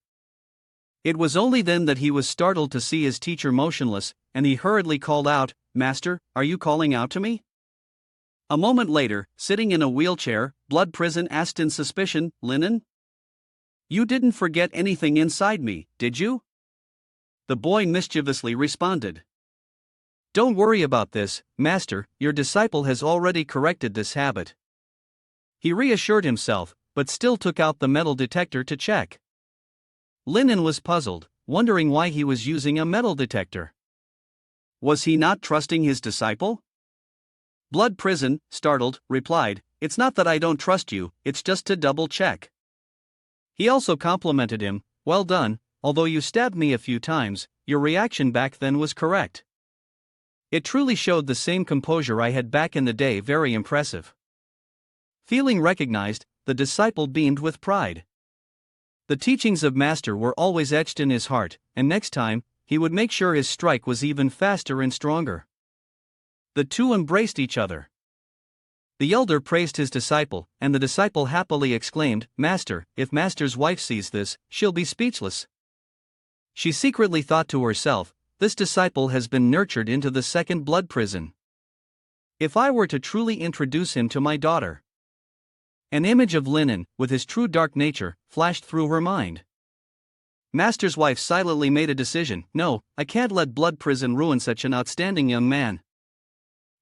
It was only then that he was startled to see his teacher motionless, and he hurriedly called out, "Master, are you calling out to me?" A moment later, sitting in a wheelchair, Blood Prison asked in suspicion, "Linen? You didn't forget anything inside me, did you?" The boy mischievously responded, "Don't worry about this, Master, your disciple has already corrected this habit." He reassured himself, but still took out the metal detector to check. Linen was puzzled, wondering why he was using a metal detector. Was he not trusting his disciple? Blood Prison, startled, replied, "It's not that I don't trust you, it's just to double check." He also complimented him, "Well done, although you stabbed me a few times, your reaction back then was correct. It truly showed the same composure I had back in the day, very impressive." Feeling recognized, the disciple beamed with pride. The teachings of Master were always etched in his heart, and next time, he would make sure his strike was even faster and stronger. The two embraced each other. The elder praised his disciple, and the disciple happily exclaimed, "Master, if Master's wife sees this, she'll be speechless." She secretly thought to herself, "This disciple has been nurtured into the second Blood Prison. If I were to truly introduce him to my daughter." An image of Linen, with his true dark nature, flashed through her mind. Master's wife silently made a decision, "No, I can't let Blood Prison ruin such an outstanding young man."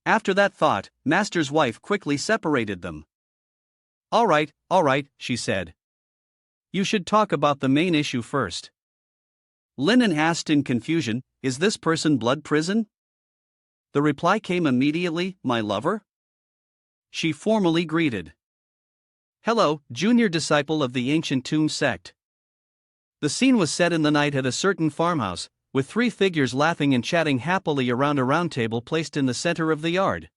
After that thought, Master's wife quickly separated them. All right, she said. "You should talk about the main issue first." Linen asked in confusion, "Is this person Blood Prison?" The reply came immediately, "My lover?" She formally greeted. "Hello, junior disciple of the ancient tomb sect." The scene was set in the night at a certain farmhouse, with three figures laughing and chatting happily around a round table placed in the center of the yard.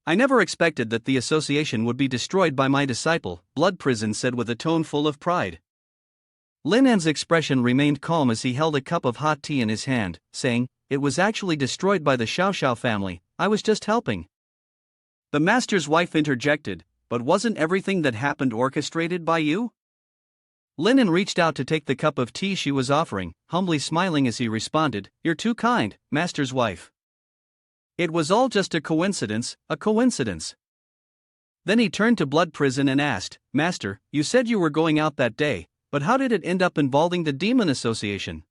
"I never expected that the association would be destroyed by my disciple," Blood Prison said with a tone full of pride. Linen's expression remained calm as he held a cup of hot tea in his hand, saying, "It was actually destroyed by the Xiao family, I was just helping." The master's wife interjected, "But wasn't everything that happened orchestrated by you?" Linen reached out to take the cup of tea she was offering, humbly smiling as he responded, "You're too kind, master's wife. It was all just a coincidence, a coincidence." Then he turned to Blood Prison and asked, "Master, you said you were going out that day, but how did it end up involving the Demon Association?"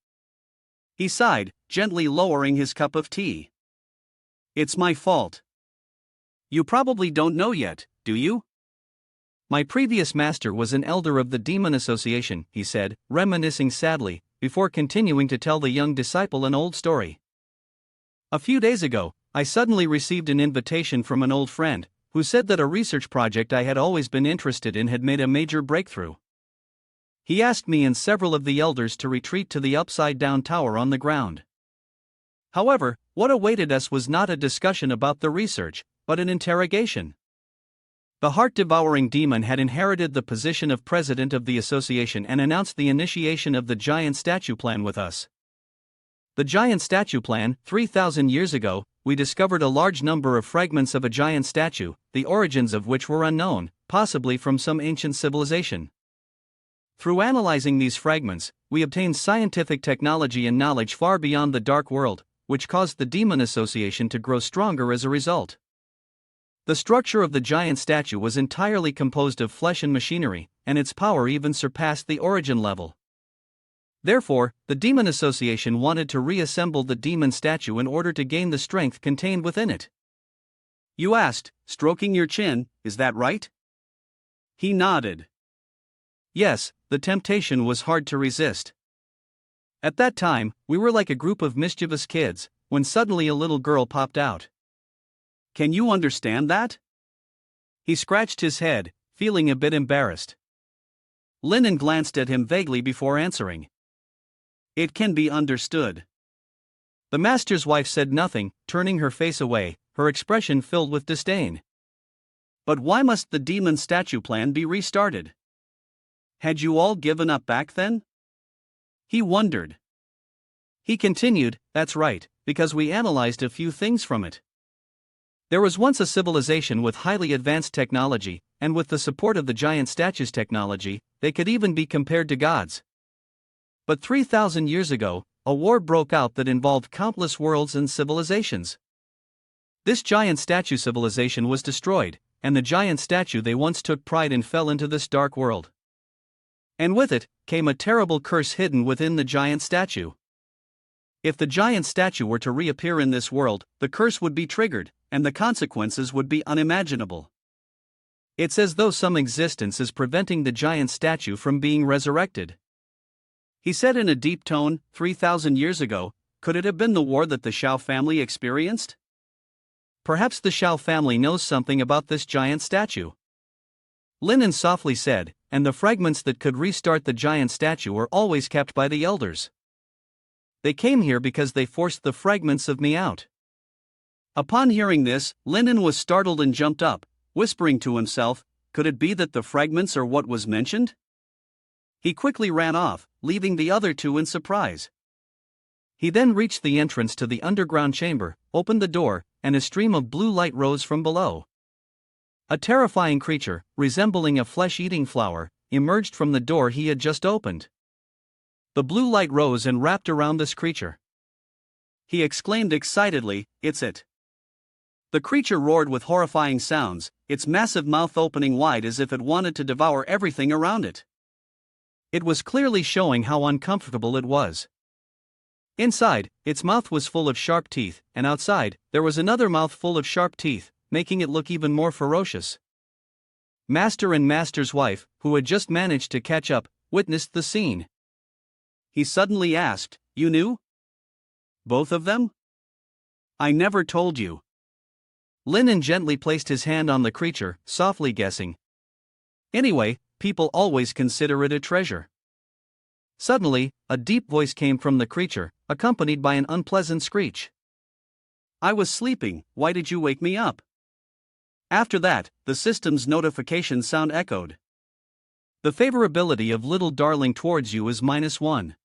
He sighed, gently lowering his cup of tea. "It's my fault. You probably don't know yet, do you? My previous master was an elder of the Demon Association, he said, reminiscing sadly, before continuing to tell the young disciple an old story. A few days ago, I suddenly received an invitation from an old friend, who said that a research project I had always been interested in had made a major breakthrough. He asked me and several of the elders to retreat to the upside-down tower on the ground. However, what awaited us was not a discussion about the research, but an interrogation. The heart-devouring demon had inherited the position of president of the association and announced the initiation of the giant statue plan with us. The giant statue plan, 3,000 years ago, we discovered a large number of fragments of a giant statue, the origins of which were unknown, possibly from some ancient civilization. Through analyzing these fragments, we obtained scientific technology and knowledge far beyond the dark world, which caused the Demon Association to grow stronger as a result. The structure of the giant statue was entirely composed of flesh and machinery, and its power even surpassed the origin level. Therefore, the Demon Association wanted to reassemble the demon statue in order to gain the strength contained within it. You asked, stroking your chin, is that right? He nodded. Yes, the temptation was hard to resist. At that time, we were like a group of mischievous kids, when suddenly a little girl popped out. Can you understand that? He scratched his head, feeling a bit embarrassed. Lennon glanced at him vaguely before answering. It can be understood. The master's wife said nothing, turning her face away, her expression filled with disdain. But why must the demon statue plan be restarted? Had you all given up back then? He wondered. He continued, that's right, because we analyzed a few things from it. There was once a civilization with highly advanced technology, and with the support of the giant statue's technology, they could even be compared to gods. But 3,000 years ago, a war broke out that involved countless worlds and civilizations. This giant statue civilization was destroyed, and the giant statue they once took pride in fell into this dark world. And with it, came a terrible curse hidden within the giant statue. If the giant statue were to reappear in this world, the curse would be triggered, and the consequences would be unimaginable. It's as though some existence is preventing the giant statue from being resurrected. He said in a deep tone, 3,000 years ago, could it have been the war that the Shao family experienced? Perhaps the Shao family knows something about this giant statue. Lennon softly said, and the fragments that could restart the giant statue were always kept by the elders. They came here because they forced the fragments of me out. Upon hearing this, Lennon was startled and jumped up, whispering to himself, could it be that the fragments are what was mentioned? He quickly ran off, leaving the other two in surprise. He then reached the entrance to the underground chamber, opened the door, and a stream of blue light rose from below. A terrifying creature, resembling a flesh-eating flower, emerged from the door he had just opened. The blue light rose and wrapped around this creature. He exclaimed excitedly, it's it. The creature roared with horrifying sounds, its massive mouth opening wide as if it wanted to devour everything around it. It was clearly showing how uncomfortable it was. Inside, its mouth was full of sharp teeth, and outside, there was another mouth full of sharp teeth, making it look even more ferocious. Master and Master's wife, who had just managed to catch up, witnessed the scene. He suddenly asked, you knew? Both of them? I never told you. Lennon gently placed his hand on the creature, softly guessing. Anyway, people always consider it a treasure. Suddenly, a deep voice came from the creature, accompanied by an unpleasant screech. I was sleeping, why did you wake me up? After that, the system's notification sound echoed. The favorability of little darling towards you is -1.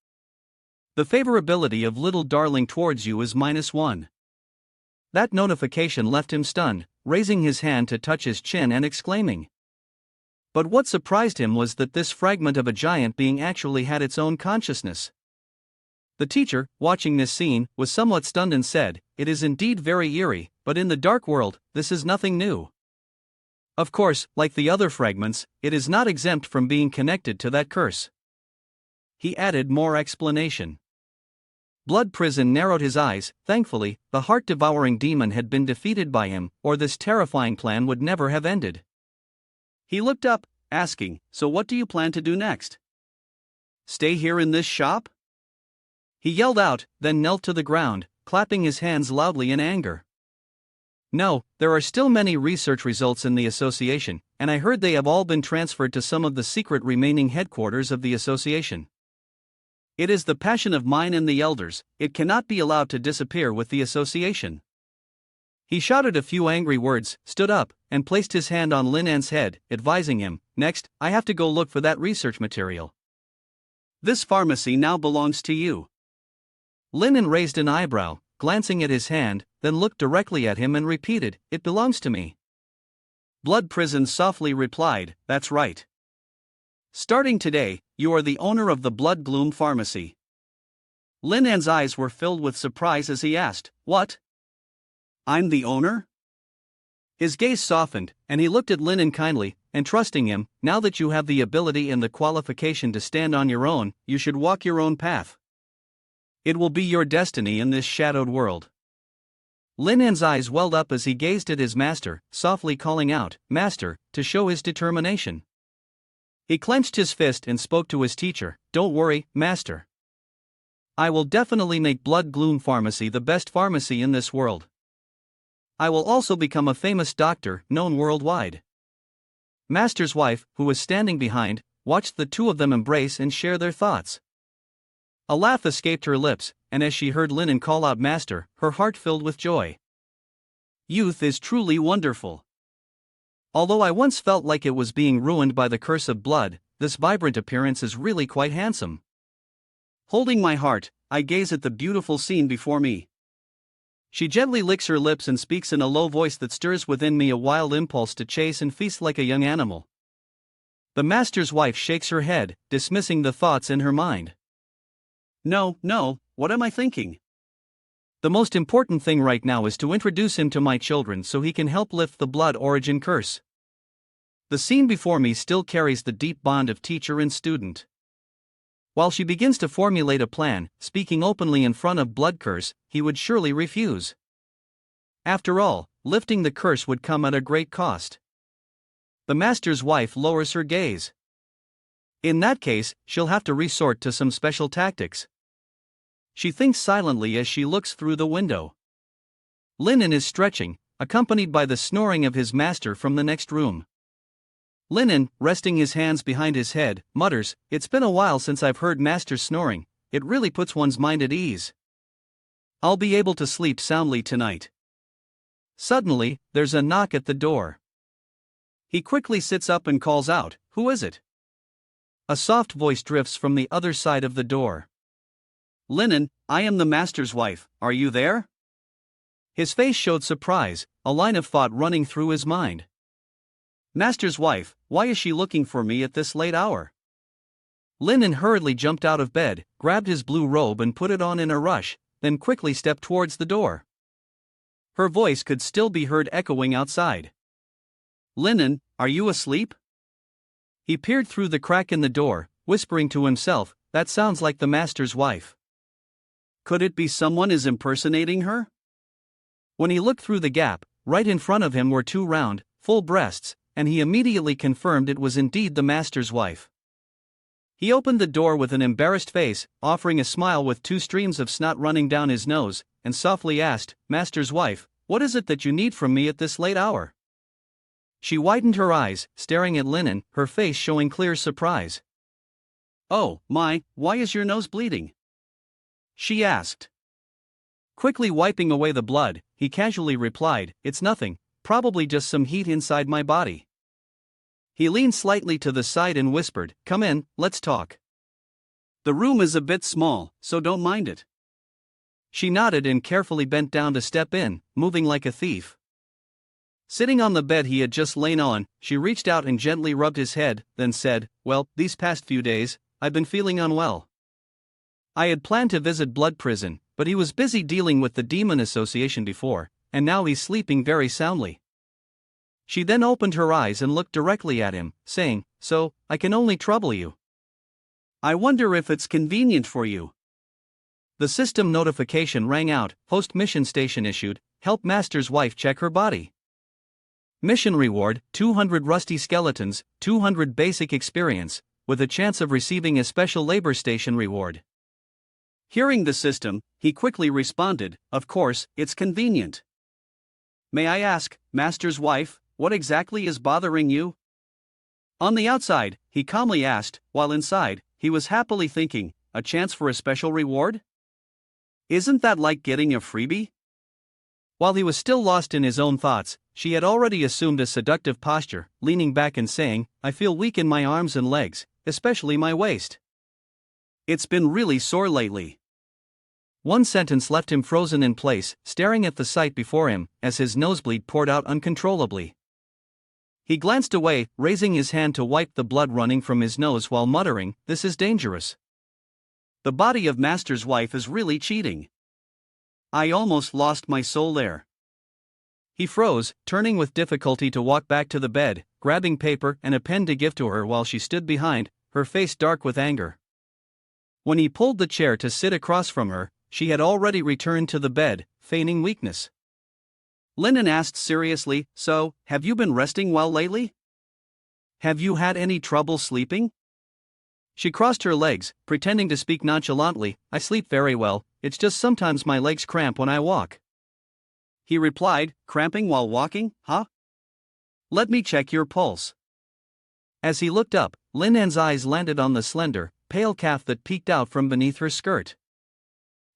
The favorability of little darling towards you is -1. That notification left him stunned, raising his hand to touch his chin and exclaiming. But what surprised him was that this fragment of a giant being actually had its own consciousness. The teacher, watching this scene, was somewhat stunned and said, it is indeed very eerie, but in the dark world, this is nothing new. Of course, like the other fragments, it is not exempt from being connected to that curse. He added more explanation. Blood Prison narrowed his eyes. Thankfully, the heart-devouring demon had been defeated by him, or this terrifying plan would never have ended. He looked up, asking, "So what do you plan to do next? Stay here in this shop?" He yelled out, then knelt to the ground, clapping his hands loudly in anger. "No, there are still many research results in the association, and I heard they have all been transferred to some of the secret remaining headquarters of the association. It is the passion of mine and the elders, it cannot be allowed to disappear with the association." He shouted a few angry words, stood up, and placed his hand on Lin An's head, advising him, "Next, I have to go look for that research material. This pharmacy now belongs to you." Lin An raised an eyebrow, glancing at his hand, then looked directly at him and repeated, "It belongs to me." Blood Prison softly replied, "That's right. Starting today, you are the owner of the Blood Gloom Pharmacy." Lin An's eyes were filled with surprise as he asked, "What? I'm the owner?" His gaze softened, and he looked at Lin An kindly, entrusting him, "Now that you have the ability and the qualification to stand on your own, you should walk your own path. It will be your destiny in this shadowed world." Lin An's eyes welled up as he gazed at his master, softly calling out, "Master," to show his determination. He clenched his fist and spoke to his teacher, "Don't worry, Master. I will definitely make Blood Gloom Pharmacy the best pharmacy in this world. I will also become a famous doctor, known worldwide." Master's wife, who was standing behind, watched the two of them embrace and share their thoughts. A laugh escaped her lips, and as she heard Lin An call out "Master," her heart filled with joy. Youth is truly wonderful. Although I once felt like it was being ruined by the curse of blood, this vibrant appearance is really quite handsome. Holding my heart, I gaze at the beautiful scene before me. She gently licks her lips and speaks in a low voice that stirs within me a wild impulse to chase and feast like a young animal. The master's wife shakes her head, dismissing the thoughts in her mind. No, what am I thinking? The most important thing right now is to introduce him to my children so he can help lift the blood origin curse. The scene before me still carries the deep bond of teacher and student. While she begins to formulate a plan, speaking openly in front of Blood Curse, he would surely refuse. After all, lifting the curse would come at a great cost. The master's wife lowers her gaze. In that case, she'll have to resort to some special tactics. She thinks silently as she looks through the window. Lin An is stretching, accompanied by the snoring of his master from the next room. Lin An, resting his hands behind his head, mutters, "It's been a while since I've heard master snoring, it really puts one's mind at ease. I'll be able to sleep soundly tonight." Suddenly, there's a knock at the door. He quickly sits up and calls out, "Who is it?" A soft voice drifts from the other side of the door. "Lin An, I am the master's wife, are you there?" His face showed surprise, a line of thought running through his mind. Master's wife, why is she looking for me at this late hour? Lin An hurriedly jumped out of bed, grabbed his blue robe and put it on in a rush, then quickly stepped towards the door. Her voice could still be heard echoing outside. "Lin An, are you asleep?" He peered through the crack in the door, whispering to himself, "That sounds like the master's wife. Could it be someone is impersonating her?" When he looked through the gap, right in front of him were two round, full breasts, and he immediately confirmed it was indeed the master's wife. He opened the door with an embarrassed face, offering a smile with two streams of snot running down his nose, and softly asked, "Master's wife, what is it that you need from me at this late hour?" She widened her eyes, staring at Lin An, her face showing clear surprise. "Oh, my, why is your nose bleeding?" she asked. Quickly wiping away the blood, he casually replied, "It's nothing, probably just some heat inside my body." He leaned slightly to the side and whispered, "Come in, let's talk." "The room is a bit small, so don't mind it." She nodded and carefully bent down to step in, moving like a thief. Sitting on the bed he had just lain on, she reached out and gently rubbed his head, then said, "Well, these past few days, I've been feeling unwell. I had planned to visit Blood Prison, but he was busy dealing with the Demon Association before, and now he's sleeping very soundly." She then opened her eyes and looked directly at him, saying, "So, I can only trouble you. I wonder if it's convenient for you." The system notification rang out, host mission station issued, help master's wife check her body. Mission reward, 200 rusty skeletons, 200 basic experience, with a chance of receiving a special labor station reward. Hearing the system, he quickly responded, "Of course, it's convenient. May I ask, master's wife, what exactly is bothering you?" On the outside, he calmly asked, while inside, he was happily thinking, a chance for a special reward? Isn't that like getting a freebie? While he was still lost in his own thoughts, she had already assumed a seductive posture, leaning back and saying, "I feel weak in my arms and legs, especially my waist. It's been really sore lately." One sentence left him frozen in place, staring at the sight before him, as his nosebleed poured out uncontrollably. He glanced away, raising his hand to wipe the blood running from his nose while muttering, "This is dangerous. The body of master's wife is really cheating. I almost lost my soul there." He froze, turning with difficulty to walk back to the bed, grabbing paper and a pen to give to her while she stood behind, her face dark with anger. When he pulled the chair to sit across from her, she had already returned to the bed, feigning weakness. Lennon asked seriously, "So, have you been resting well lately? Have you had any trouble sleeping?" She crossed her legs, pretending to speak nonchalantly, "I sleep very well, it's just sometimes my legs cramp when I walk." He replied, "Cramping while walking, huh? Let me check your pulse." As he looked up, Linnan's eyes landed on the slender, pale calf that peeked out from beneath her skirt.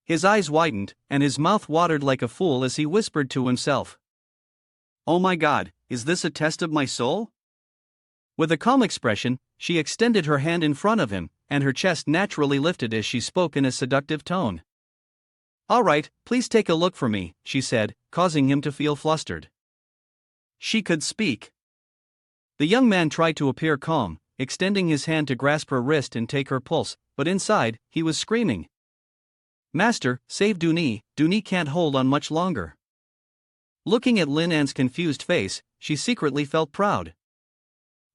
His eyes widened, and his mouth watered like a fool as he whispered to himself, "Oh my God, is this a test of my soul?" With a calm expression, she extended her hand in front of him, and her chest naturally lifted as she spoke in a seductive tone. "All right, please take a look for me," she said, causing him to feel flustered. She could speak. The young man tried to appear calm, extending his hand to grasp her wrist and take her pulse, but inside, he was screaming, "Master, save Dooney, Dooney can't hold on much longer." Looking at Linnan's confused face, she secretly felt proud.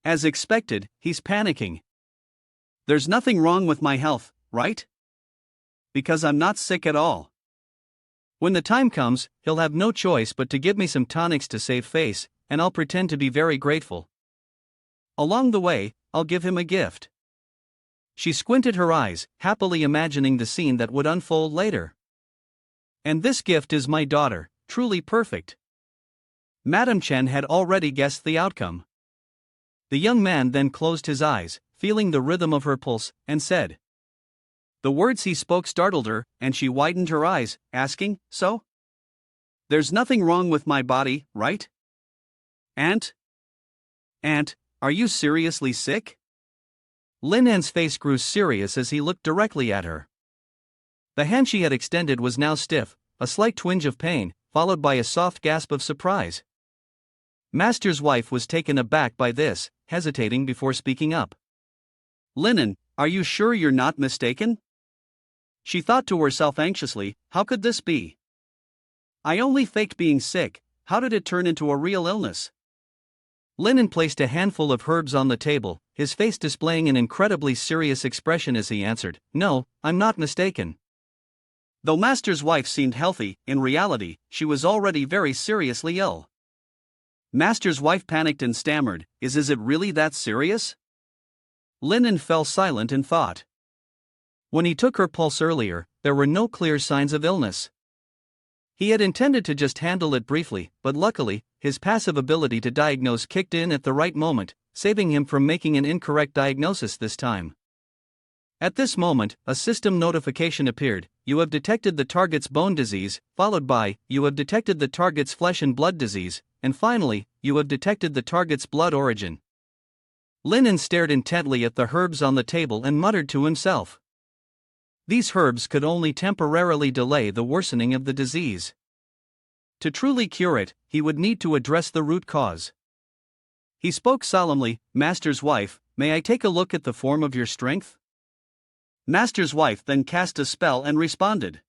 As expected, he's panicking. "There's nothing wrong with my health, right? Because I'm not sick at all. When the time comes, he'll have no choice but to give me some tonics to save face, and I'll pretend to be very grateful. Along the way, I'll give him a gift." She squinted her eyes, happily imagining the scene that would unfold later. "And this gift is my daughter, truly perfect." Madame Chen had already guessed the outcome. The young man then closed his eyes, feeling the rhythm of her pulse, and said. The words he spoke startled her, and she widened her eyes, asking, "So? There's nothing wrong with my body, right? Aunt? Aunt, are you seriously sick?" Linnan's face grew serious as he looked directly at her. The hand she had extended was now stiff, a slight twinge of pain, followed by a soft gasp of surprise. Master's wife was taken aback by this, hesitating before speaking up. "Linnan, are you sure you're not mistaken?" She thought to herself anxiously, how could this be? I only faked being sick, how did it turn into a real illness? Linnan placed a handful of herbs on the table, his face displaying an incredibly serious expression as he answered, "No, I'm not mistaken." Though Master's wife seemed healthy, in reality, she was already very seriously ill. Master's wife panicked and stammered, Is it really that serious?" Linnan fell silent in thought. When he took her pulse earlier, there were no clear signs of illness. He had intended to just handle it briefly, but luckily, his passive ability to diagnose kicked in at the right moment, saving him from making an incorrect diagnosis this time. At this moment, a system notification appeared, "You have detected the target's bone disease," followed by, "You have detected the target's flesh and blood disease," and finally, "You have detected the target's blood origin." Linnan stared intently at the herbs on the table and muttered to himself. These herbs could only temporarily delay the worsening of the disease. To truly cure it, he would need to address the root cause. He spoke solemnly, "Master's wife, may I take a look at the form of your strength?" Master's wife then cast a spell and responded.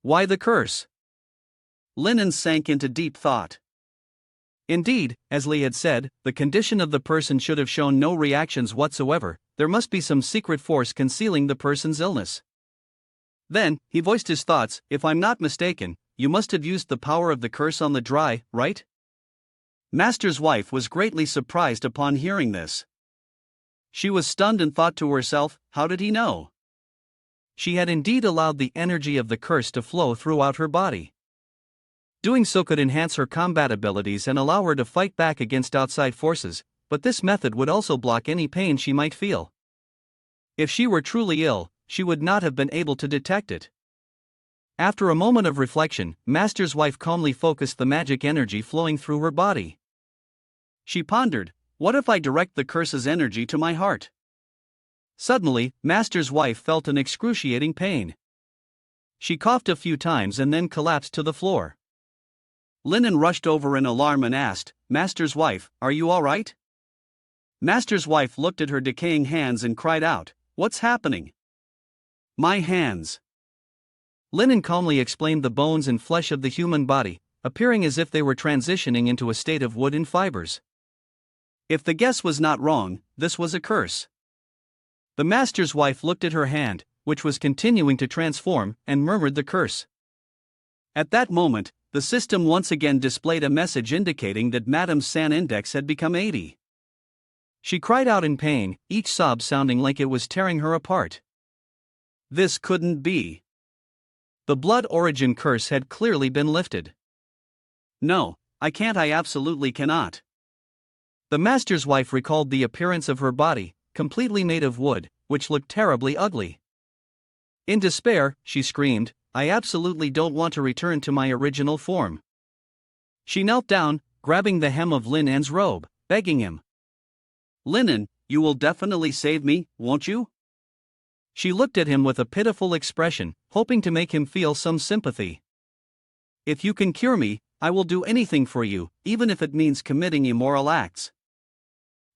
"Why the curse?" Linnan sank into deep thought. Indeed, as Lee had said, the condition of the person should have shown no reactions whatsoever. There must be some secret force concealing the person's illness. Then, he voiced his thoughts. If I'm not mistaken, you must have used the power of the curse on the dry, right? Master's wife was greatly surprised upon hearing this. She was stunned and thought to herself, how did he know? She had indeed allowed the energy of the curse to flow throughout her body. Doing so could enhance her combat abilities and allow her to fight back against outside forces, but this method would also block any pain she might feel. If she were truly ill, she would not have been able to detect it. After a moment of reflection, Master's wife calmly focused the magic energy flowing through her body. She pondered, what if I direct the curse's energy to my heart? Suddenly, Master's wife felt an excruciating pain. She coughed a few times and then collapsed to the floor. Linen rushed over in alarm and asked, Master's wife, are you all right? Master's wife looked at her decaying hands and cried out, what's happening? My hands. Linen calmly explained the bones and flesh of the human body, appearing as if they were transitioning into a state of wood and fibers. If the guess was not wrong, this was a curse. The master's wife looked at her hand, which was continuing to transform, and murmured the curse. At that moment, the system once again displayed a message indicating that Madame's SAN index had become 80. She cried out in pain, each sob sounding like it was tearing her apart. This couldn't be. The blood origin curse had clearly been lifted. No, I can't, I absolutely cannot. The master's wife recalled the appearance of her body, completely made of wood, which looked terribly ugly. In despair, she screamed, I absolutely don't want to return to my original form. She knelt down, grabbing the hem of Linen's robe, begging him. Linen, you will definitely save me, won't you? She looked at him with a pitiful expression, hoping to make him feel some sympathy. If you can cure me, I will do anything for you, even if it means committing immoral acts.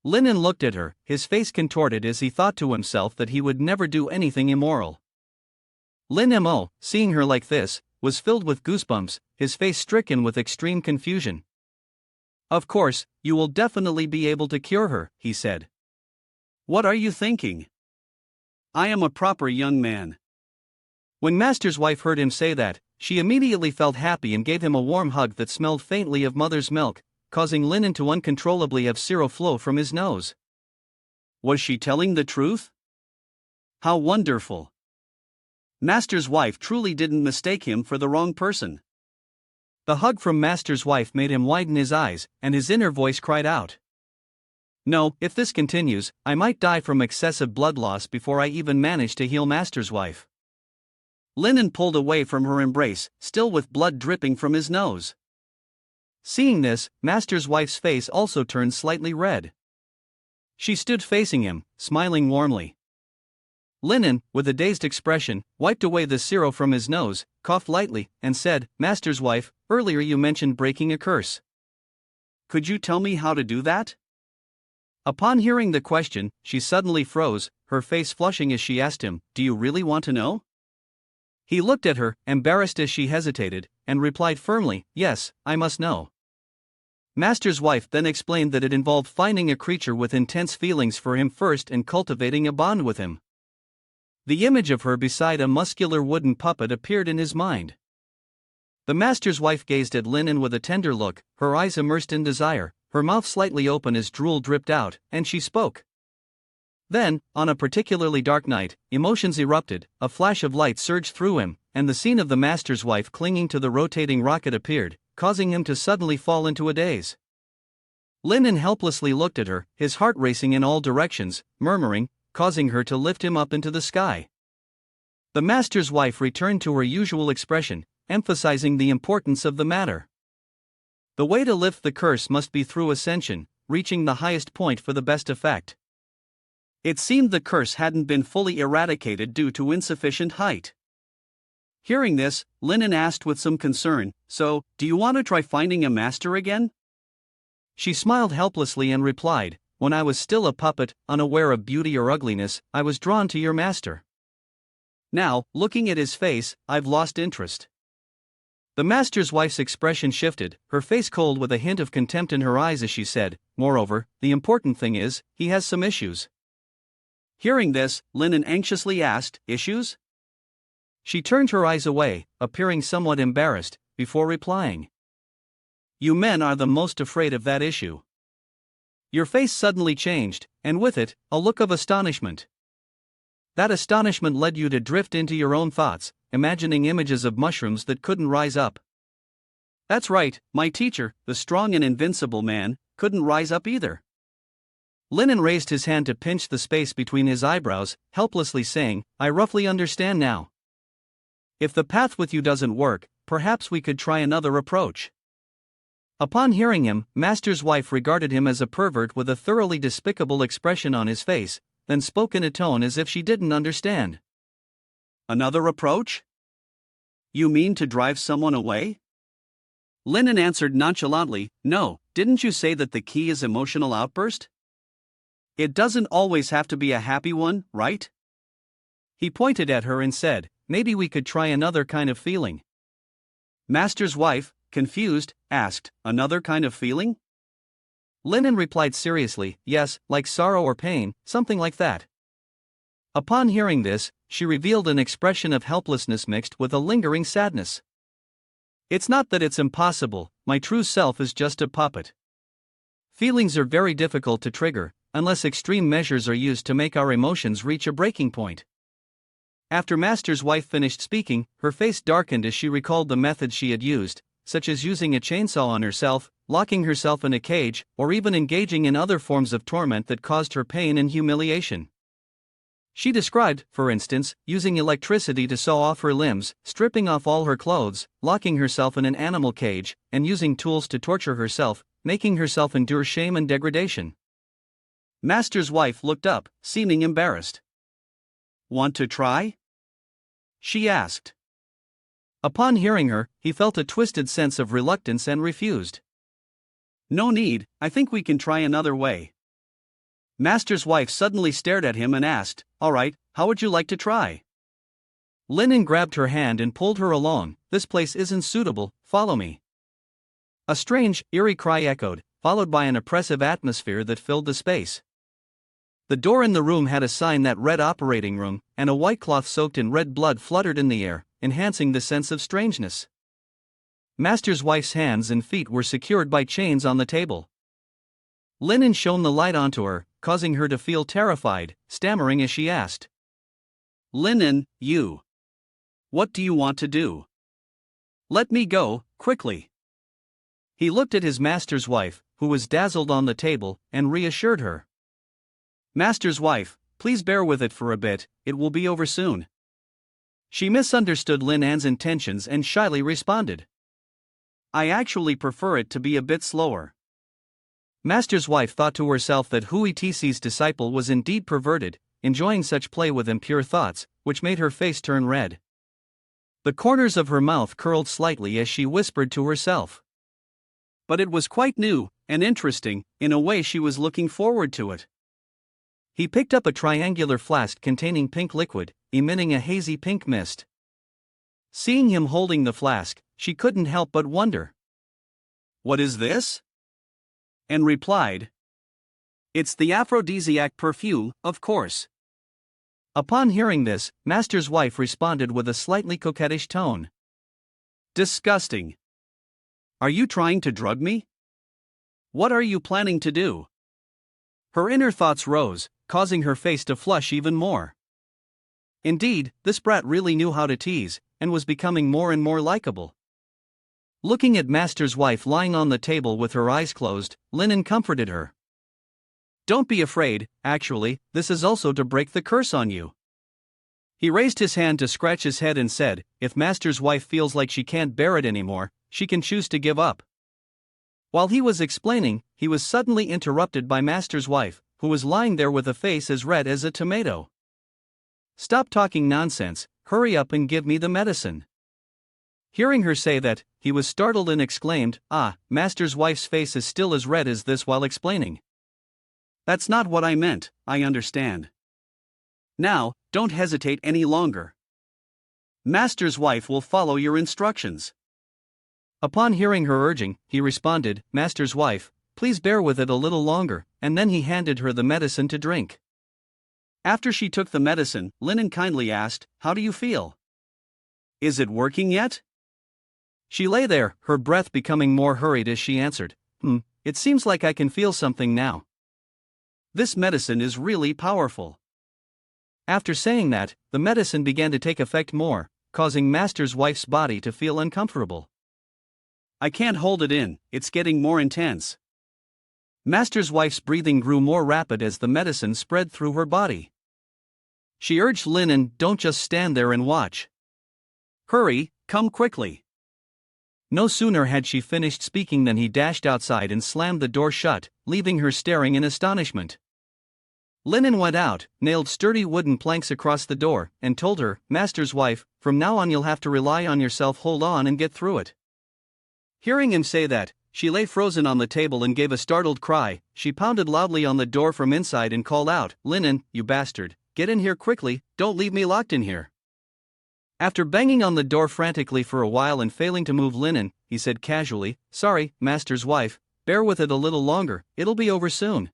Linen looked at her, his face contorted as he thought to himself that he would never do anything immoral. Lin Mo, seeing her like this, was filled with goosebumps, his face stricken with extreme confusion. Of course, you will definitely be able to cure her, he said. What are you thinking? I am a proper young man. When Master's wife heard him say that, she immediately felt happy and gave him a warm hug that smelled faintly of mother's milk, causing Linen to uncontrollably have syrup flow from his nose. Was she telling the truth? How wonderful! Master's wife truly didn't mistake him for the wrong person. The hug from Master's wife made him widen his eyes, and his inner voice cried out. No, if this continues, I might die from excessive blood loss before I even manage to heal Master's wife. Linen pulled away from her embrace, still with blood dripping from his nose. Seeing this, Master's wife's face also turned slightly red. She stood facing him, smiling warmly. Linen, with a dazed expression, wiped away the syrup from his nose, coughed lightly, and said, Master's wife, earlier you mentioned breaking a curse. Could you tell me how to do that? Upon hearing the question, she suddenly froze, her face flushing as she asked him, Do you really want to know? He looked at her, embarrassed as she hesitated, and replied firmly, Yes, I must know. Master's wife then explained that it involved finding a creature with intense feelings for him first and cultivating a bond with him. The image of her beside a muscular wooden puppet appeared in his mind. The master's wife gazed at Linen with a tender look, her eyes immersed in desire, her mouth slightly open as drool dripped out, and she spoke. Then, on a particularly dark night, emotions erupted, a flash of light surged through him, and the scene of the master's wife clinging to the rotating rocket appeared, causing him to suddenly fall into a daze. Linen helplessly looked at her, his heart racing in all directions, murmuring, causing her to lift him up into the sky. The master's wife returned to her usual expression, emphasizing the importance of the matter. The way to lift the curse must be through ascension, reaching the highest point for the best effect. It seemed the curse hadn't been fully eradicated due to insufficient height. Hearing this, Linen asked with some concern, So, do you want to try finding a master again? She smiled helplessly and replied, When I was still a puppet, unaware of beauty or ugliness, I was drawn to your master. Now, looking at his face, I've lost interest. The master's wife's expression shifted, her face cold with a hint of contempt in her eyes as she said, Moreover, the important thing is, he has some issues. Hearing this, Linen anxiously asked, Issues? She turned her eyes away, appearing somewhat embarrassed, before replying. You men are the most afraid of that issue. Your face suddenly changed, and with it, a look of astonishment. That astonishment led you to drift into your own thoughts, imagining images of mushrooms that couldn't rise up. That's right, my teacher, the strong and invincible man, couldn't rise up either. Linen raised his hand to pinch the space between his eyebrows, helplessly saying, I roughly understand now. If the path with you doesn't work, perhaps we could try another approach. Upon hearing him, Master's wife regarded him as a pervert with a thoroughly despicable expression on his face, then spoke in a tone as if she didn't understand. Another approach? You mean to drive someone away? Linen answered nonchalantly, No, didn't you say that the key is emotional outburst? It doesn't always have to be a happy one, right? He pointed at her and said, Maybe we could try another kind of feeling. Master's wife, confused, asked, Another kind of feeling? Linen replied seriously, Yes, like sorrow or pain, something like that. Upon hearing this, she revealed an expression of helplessness mixed with a lingering sadness. It's not that it's impossible, my true self is just a puppet. Feelings are very difficult to trigger, unless extreme measures are used to make our emotions reach a breaking point. After Master's wife finished speaking, her face darkened as she recalled the methods she had used, such as using a chainsaw on herself, locking herself in a cage, or even engaging in other forms of torment that caused her pain and humiliation. She described, for instance, using electricity to saw off her limbs, stripping off all her clothes, locking herself in an animal cage, and using tools to torture herself, making herself endure shame and degradation. Master's wife looked up, seeming embarrassed. Want to try? She asked. Upon hearing her, he felt a twisted sense of reluctance and refused. No need, I think we can try another way. Master's wife suddenly stared at him and asked, All right, how would you like to try? Linen grabbed her hand and pulled her along. This place isn't suitable, follow me. A strange, eerie cry echoed, followed by an oppressive atmosphere that filled the space. The door in the room had a sign that read operating room, and a white cloth soaked in red blood fluttered in the air, enhancing the sense of strangeness. Master's wife's hands and feet were secured by chains on the table. Linen shone the light onto her, causing her to feel terrified, stammering as she asked. Linen, you. What do you want to do? Let me go, quickly. He looked at his master's wife, who was dazzled on the table, and reassured her. Master's wife, please bear with it for a bit, it will be over soon. She misunderstood Linan's intentions and shyly responded. I actually prefer it to be a bit slower. Master's wife thought to herself that Huitisi's disciple was indeed perverted, enjoying such play with impure thoughts, which made her face turn red. The corners of her mouth curled slightly as she whispered to herself. But it was quite new, and interesting, in a way she was looking forward to it. He picked up a triangular flask containing pink liquid, emitting a hazy pink mist. Seeing him holding the flask, she couldn't help but wonder. What is this? And replied, It's the aphrodisiac perfume, of course. Upon hearing this, Master's wife responded with a slightly coquettish tone. Disgusting. Are you trying to drug me? What are you planning to do? Her inner thoughts rose, causing her face to flush even more. Indeed, this brat really knew how to tease, and was becoming more and more likable. Looking at Master's wife lying on the table with her eyes closed, Linen comforted her. Don't be afraid, actually, this is also to break the curse on you. He raised his hand to scratch his head and said, If Master's wife feels like she can't bear it anymore, she can choose to give up. While he was explaining, he was suddenly interrupted by Master's wife, who was lying there with a face as red as a tomato. Stop talking nonsense, hurry up and give me the medicine. Hearing her say that, he was startled and exclaimed, Master's wife's face is still as red as this while explaining. That's not what I meant, I understand. Now, don't hesitate any longer. Master's wife will follow your instructions. Upon hearing her urging, he responded, Master's wife, please bear with it a little longer, and then he handed her the medicine to drink. After she took the medicine, Linen kindly asked, How do you feel? Is it working yet? She lay there, her breath becoming more hurried as she answered, it seems like I can feel something now. This medicine is really powerful. After saying that, the medicine began to take effect more, causing Master's wife's body to feel uncomfortable. I can't hold it in, it's getting more intense. Master's wife's breathing grew more rapid as the medicine spread through her body. She urged Linen, don't just stand there and watch. Hurry, come quickly. No sooner had she finished speaking than he dashed outside and slammed the door shut, leaving her staring in astonishment. Linen went out, nailed sturdy wooden planks across the door, and told her, Master's wife, from now on you'll have to rely on yourself, hold on and get through it. Hearing him say that, she lay frozen on the table and gave a startled cry. She pounded loudly on the door from inside and called out, Linen, you bastard, get in here quickly, don't leave me locked in here. After banging on the door frantically for a while and failing to move Linen, he said casually, Sorry, Master's wife, bear with it a little longer, it'll be over soon.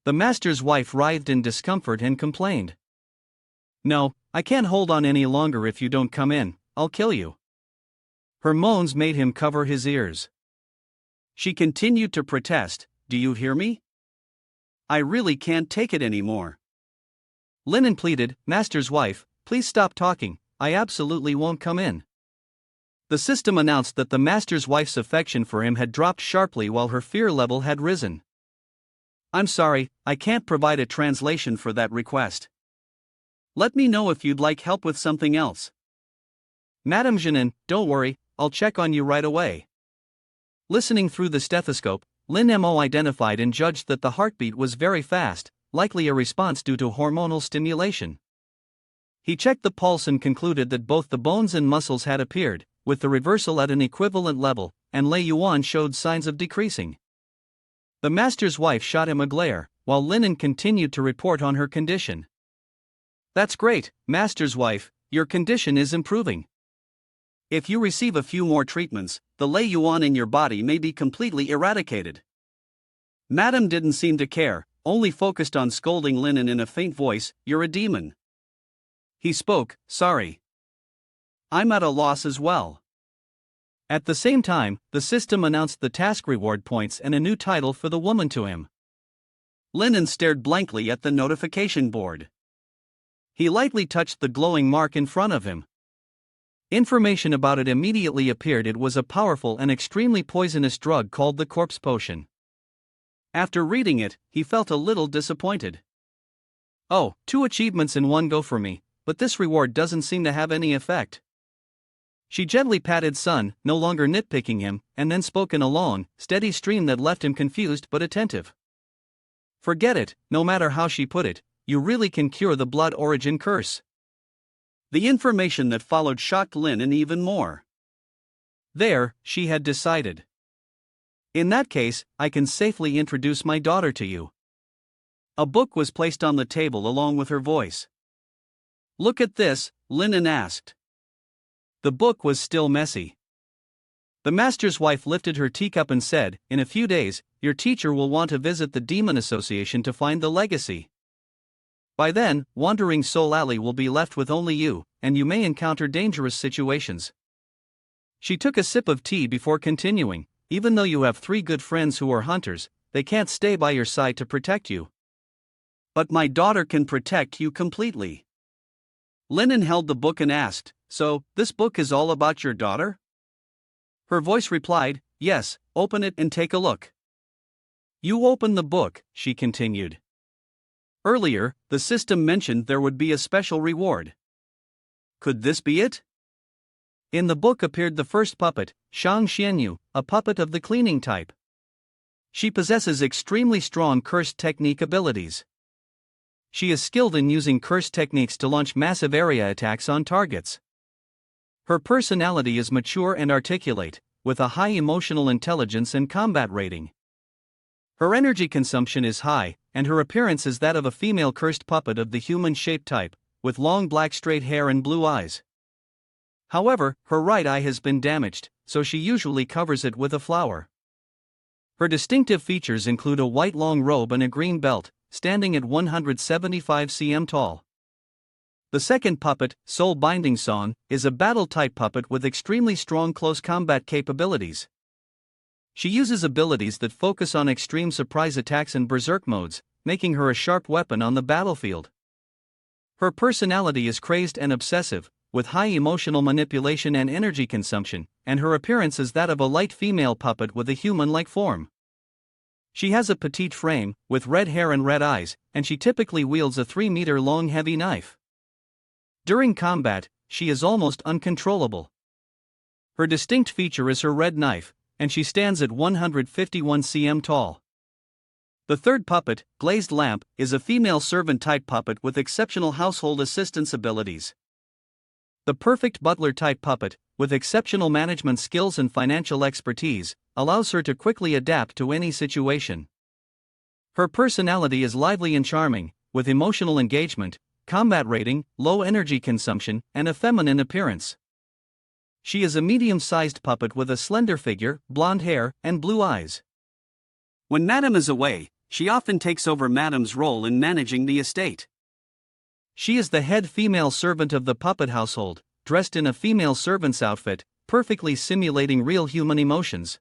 The Master's wife writhed in discomfort and complained. No, I can't hold on any longer. If you don't come in, I'll kill you. Her moans made him cover his ears. She continued to protest, Do you hear me? I really can't take it anymore. Linen pleaded, Master's wife, please stop talking, I absolutely won't come in. The system announced that the Master's wife's affection for him had dropped sharply while her fear level had risen. I'm sorry, I can't provide a translation for that request. Let me know if you'd like help with something else. Madame Jeannin, don't worry, I'll check on you right away. Listening through the stethoscope, Lin Mo identified and judged that the heartbeat was very fast, likely a response due to hormonal stimulation. He checked the pulse and concluded that both the bones and muscles had appeared, with the reversal at an equivalent level, and Lei Yuan showed signs of decreasing. The Master's wife shot him a glare, while Linen continued to report on her condition. That's great, Master's wife, your condition is improving. If you receive a few more treatments, the Lei Yuan in your body may be completely eradicated. Madam didn't seem to care, only focused on scolding Linen in a faint voice, You're a demon. He spoke, Sorry. I'm at a loss as well. At the same time, the system announced the task reward points and a new title for the woman to him. Linen stared blankly at the notification board. He lightly touched the glowing mark in front of him. Information about it immediately appeared. It was a powerful and extremely poisonous drug called the Corpse Potion. After reading it, he felt a little disappointed. Oh, 2 achievements in one go for me, but this reward doesn't seem to have any effect. She gently patted Sun, no longer nitpicking him, and then spoke in a long, steady stream that left him confused but attentive. Forget it, no matter how she put it, you really can cure the blood origin curse. The information that followed shocked Linen even more. There, she had decided. In that case, I can safely introduce my daughter to you. A book was placed on the table along with her voice. Look at this, Linen asked. The book was still messy. The Master's wife lifted her teacup and said, In a few days, your teacher will want to visit the Demon Association to find the legacy. By then, Wandering Soul Alley will be left with only you, and you may encounter dangerous situations. She took a sip of tea before continuing, Even though you have 3 good friends who are hunters, they can't stay by your side to protect you. But my daughter can protect you completely. Linen held the book and asked, So, this book is all about your daughter? Her voice replied, Yes, open it and take a look. You open the book, she continued. Earlier, the system mentioned there would be a special reward. Could this be it? In the book appeared the first puppet, Shang Xianyu, a puppet of the cleaning type. She possesses extremely strong cursed technique abilities. She is skilled in using cursed techniques to launch massive area attacks on targets. Her personality is mature and articulate, with a high emotional intelligence and combat rating. Her energy consumption is high, and her appearance is that of a female cursed puppet of the human-shaped type, with long black straight hair and blue eyes. However, her right eye has been damaged, so she usually covers it with a flower. Her distinctive features include a white long robe and a green belt, standing at 175 cm tall. The second puppet, Soul Binding Song, is a battle-type puppet with extremely strong close combat capabilities. She uses abilities that focus on extreme surprise attacks and berserk modes, making her a sharp weapon on the battlefield. Her personality is crazed and obsessive, with high emotional manipulation and energy consumption, and her appearance is that of a light female puppet with a human-like form. She has a petite frame, with red hair and red eyes, and she typically wields a 3-meter-long heavy knife. During combat, she is almost uncontrollable. Her distinct feature is her red knife, and she stands at 151 cm tall. The third puppet, Glazed Lamp, is a female servant-type puppet with exceptional household assistance abilities. The perfect butler-type puppet, with exceptional management skills and financial expertise, allows her to quickly adapt to any situation. Her personality is lively and charming, with emotional engagement, combat rating, low energy consumption, and a feminine appearance. She is a medium-sized puppet with a slender figure, blonde hair, and blue eyes. When Madame is away, she often takes over Madame's role in managing the estate. She is the head female servant of the puppet household, dressed in a female servant's outfit, perfectly simulating real human emotions.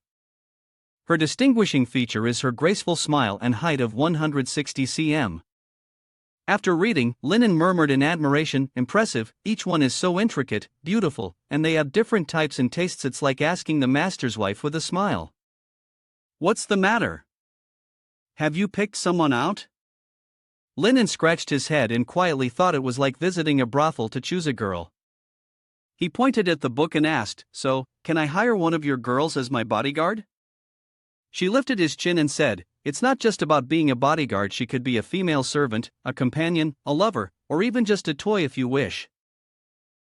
Her distinguishing feature is her graceful smile and height of 160 cm. After reading, Linen murmured in admiration, "Impressive, each one is so intricate, beautiful, and they have different types and tastes. It's like asking the master's wife with a smile." "What's the matter? Have you picked someone out?" Linen scratched his head and quietly thought it was like visiting a brothel to choose a girl. He pointed at the book and asked, "So, can I hire one of your girls as my bodyguard?" She lifted his chin and said, "It's not just about being a bodyguard. She could be a female servant, a companion, a lover, or even just a toy if you wish."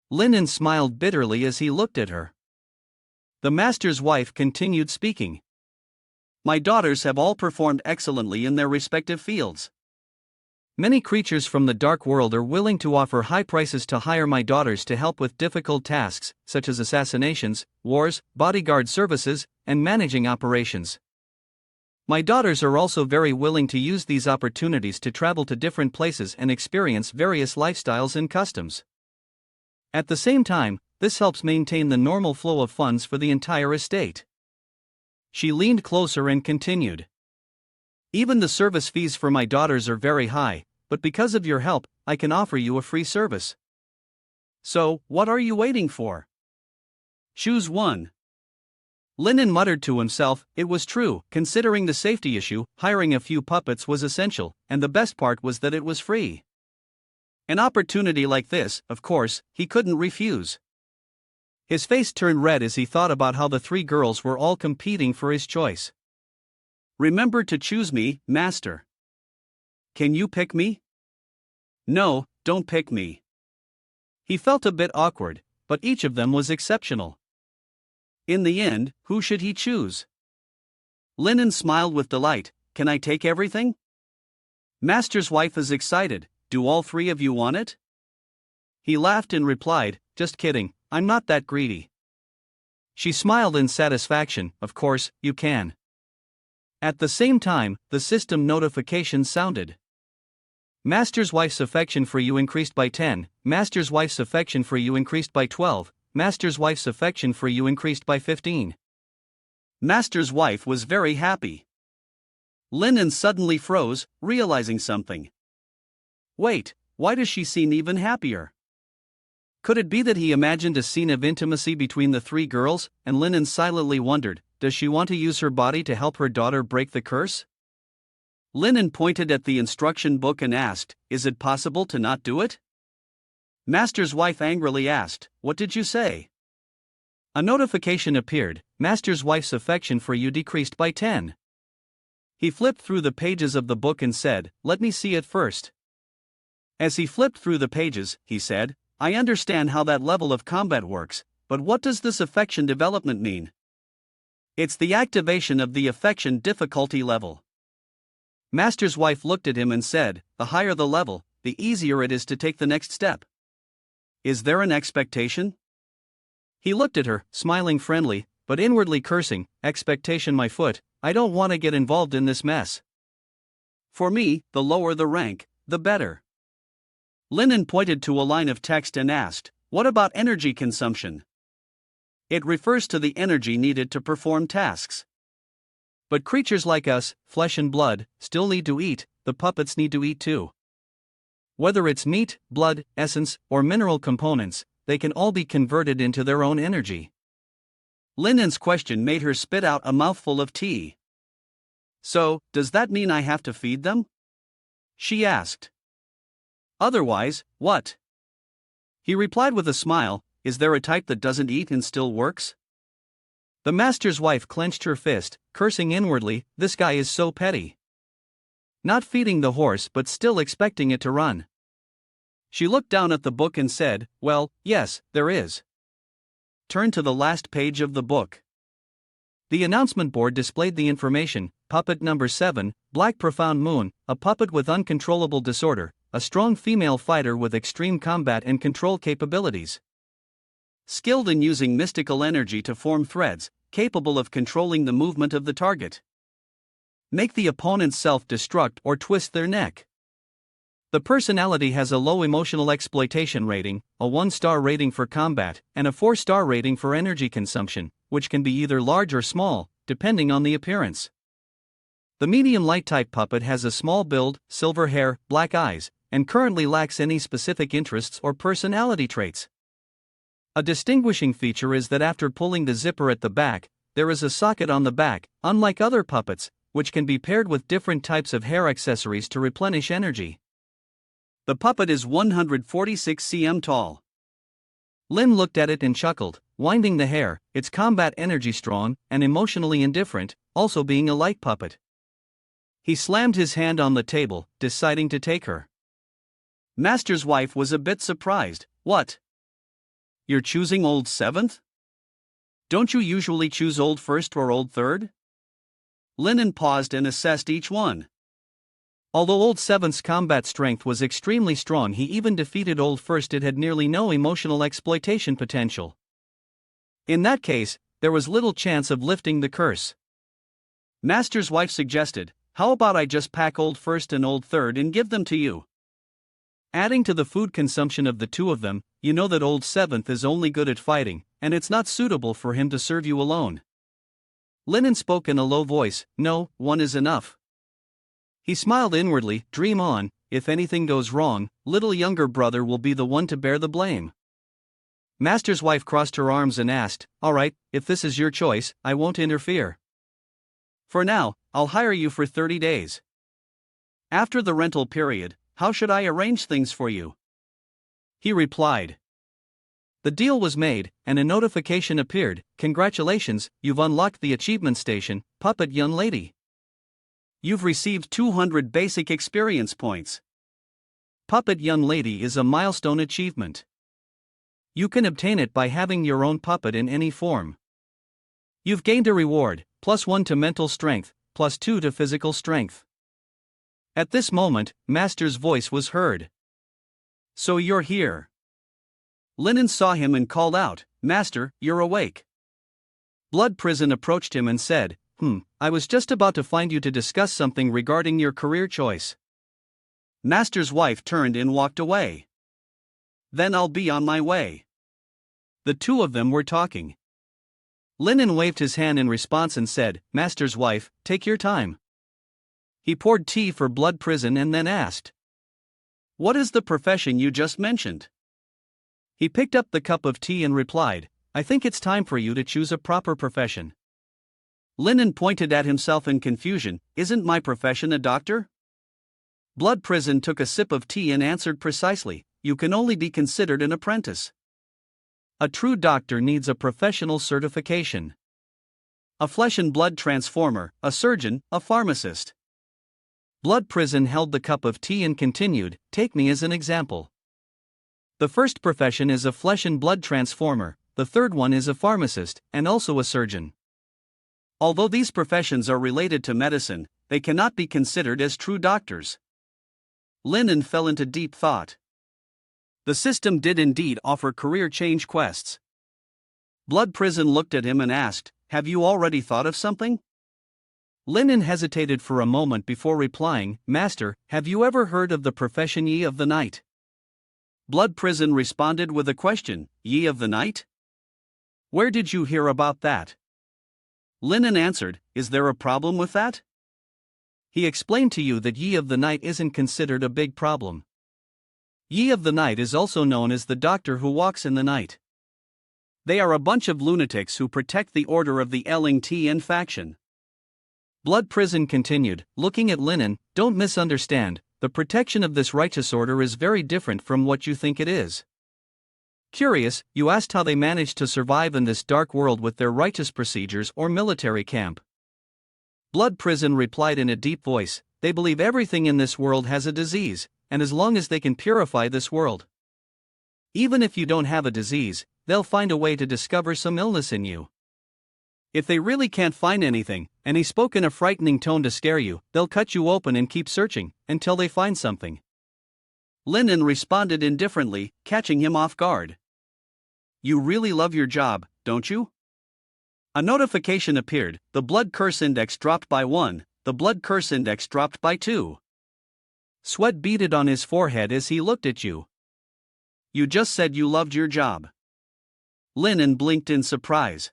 Linen smiled bitterly as he looked at her. The master's wife continued speaking. "My daughters have all performed excellently in their respective fields. Many creatures from the dark world are willing to offer high prices to hire my daughters to help with difficult tasks, such as assassinations, wars, bodyguard services, and managing operations. My daughters are also very willing to use these opportunities to travel to different places and experience various lifestyles and customs. At the same time, this helps maintain the normal flow of funds for the entire estate." She leaned closer and continued. "Even the service fees for my daughters are very high, but because of your help, I can offer you a free service. So, what are you waiting for? Choose one." Linen muttered to himself. It was true, considering the safety issue, hiring a few puppets was essential, and the best part was that it was free. An opportunity like this, of course, he couldn't refuse. His face turned red as he thought about how the three girls were all competing for his choice. "Remember to choose me, master. Can you pick me?" "No, don't pick me." He felt a bit awkward, but each of them was exceptional. In the end, who should he choose? Linen smiled with delight. "Can I take everything?" Master's wife is excited. "Do all three of you want it?" He laughed and replied, "Just kidding, I'm not that greedy." She smiled in satisfaction. "Of course, you can." At the same time, the system notification sounded. "Master's wife's affection for you increased by 10, Master's wife's affection for you increased by 12, Master's wife's affection for you increased by 15. Master's wife was very happy. Linen suddenly froze, realizing something. Wait, why does she seem even happier? Could it be that he imagined a scene of intimacy between the three girls, and Linen silently wondered, does she want to use her body to help her daughter break the curse? Linen pointed at the instruction book and asked, "Is it possible to not do it?" Master's wife angrily asked, "What did you say?" A notification appeared. Master's wife's affection for you decreased by 10. He flipped through the pages of the book and said, "Let me see it first." As he flipped through the pages, he said, "I understand how that level of combat works, but what does this affection development mean?" "It's the activation of the affection difficulty level." Master's wife looked at him and said, "The higher the level, the easier it is to take the next step. Is there an expectation?" He looked at her, smiling friendly, but inwardly cursing, "Expectation my foot, I don't want to get involved in this mess. For me, the lower the rank, the better." Linen pointed to a line of text and asked, "What about energy consumption?" It refers to the energy needed to perform tasks. But creatures like us, flesh and blood, still need to eat, the puppets need to eat too. Whether it's meat, blood, essence, or mineral components, they can all be converted into their own energy. Linen's question made her spit out a mouthful of tea. "So, does that mean I have to feed them?" she asked. "Otherwise, what?" He replied with a smile, "Is there a type that doesn't eat and still works?" The master's wife clenched her fist, cursing inwardly, "This guy is so petty. Not feeding the horse but still expecting it to run." She looked down at the book and said, "Well, yes, there is." Turn to the last page of the book. The announcement board displayed the information: puppet number 7, Black Profound Moon, a puppet with uncontrollable disorder, a strong female fighter with extreme combat and control capabilities. Skilled in using mystical energy to form threads, capable of controlling the movement of the target. Make the opponent's self-destruct or twist their neck. The personality has a low emotional exploitation rating, a 1-star rating for combat, and a 4-star rating for energy consumption, which can be either large or small, depending on the appearance. The medium light type puppet has a small build, silver hair, black eyes, and currently lacks any specific interests or personality traits. A distinguishing feature is that after pulling the zipper at the back, there is a socket on the back, unlike other puppets, which can be paired with different types of hair accessories to replenish energy. The puppet is 146 cm tall. Lin looked at it and chuckled, winding the hair, its combat energy strong and emotionally indifferent, also being a light puppet. He slammed his hand on the table, deciding to take her. Master's wife was a bit surprised. "What? You're choosing old 7th? Don't you usually choose old 1st or old 3rd? Linen paused and assessed each one. Although old 7th's combat strength was extremely strong, he even defeated old 1st. It had nearly no emotional exploitation potential. In that case, there was little chance of lifting the curse. Master's wife suggested, "How about I just pack old 1st and old 3rd and give them to you? Adding to the food consumption of the two of them, you know that old 7th is only good at fighting, and it's not suitable for him to serve you alone." Linen spoke in a low voice, "No, one is enough." He smiled inwardly, "Dream on, if anything goes wrong, little younger brother will be the one to bear the blame." Master's wife crossed her arms and asked, "All right, if this is your choice, I won't interfere. For now, I'll hire you for 30 days. After the rental period, how should I arrange things for you?" He replied. The deal was made, and a notification appeared, "Congratulations, you've unlocked the achievement station, Puppet Young Lady. You've received 200 basic experience points." Puppet Young Lady is a milestone achievement. You can obtain it by having your own puppet in any form. You've gained a reward, +1 to mental strength, +2 to physical strength. At this moment, Master's voice was heard. "So you're here." Linen saw him and called out, "Master, you're awake." Blood Prison approached him and said, I was just about to find you to discuss something regarding your career choice." Master's wife turned and walked away. "Then I'll be on my way." The two of them were talking. Linen waved his hand in response and said, "Master's wife, take your time." He poured tea for Blood Prison and then asked, "What is the profession you just mentioned?" He picked up the cup of tea and replied, "I think it's time for you to choose a proper profession." Linen pointed at himself in confusion, "Isn't my profession a doctor?" Blood Prison took a sip of tea and answered precisely, "You can only be considered an apprentice. A true doctor needs a professional certification. A flesh and blood transformer, a surgeon, a pharmacist." Blood Prison held the cup of tea and continued, "Take me as an example. The first profession is a flesh and blood transformer, the third one is a pharmacist, and also a surgeon. Although these professions are related to medicine, they cannot be considered as true doctors." Linen fell into deep thought. The system did indeed offer career change quests. Blood Prison looked at him and asked, "Have you already thought of something?" Linen hesitated for a moment before replying, "Master, have you ever heard of the profession Ye of the Night?" Blood Prison responded with a question, Ye of the Night? Where did you hear about that? Linen answered, Is there a problem with that? He explained to you that Ye of the Night isn't considered a big problem. Ye of the Night is also known as the doctor who walks in the night. They are a bunch of lunatics who protect the order of the Ling faction. Blood Prison continued, looking at Linen, don't misunderstand, the protection of this righteous order is very different from what you think it is. Curious, you asked how they managed to survive in this dark world with their righteous procedures or military camp. Blood Prison replied in a deep voice, they believe everything in this world has a disease, and as long as they can purify this world. Even if you don't have a disease, they'll find a way to discover some illness in you. If they really can't find anything, and he spoke in a frightening tone to scare you, they'll cut you open and keep searching, until they find something. Linen responded indifferently, catching him off guard. You really love your job, don't you? A notification appeared, the blood curse index dropped by 1, the blood curse index dropped by 2. Sweat beaded on his forehead as he looked at you. You just said you loved your job. Linen blinked in surprise.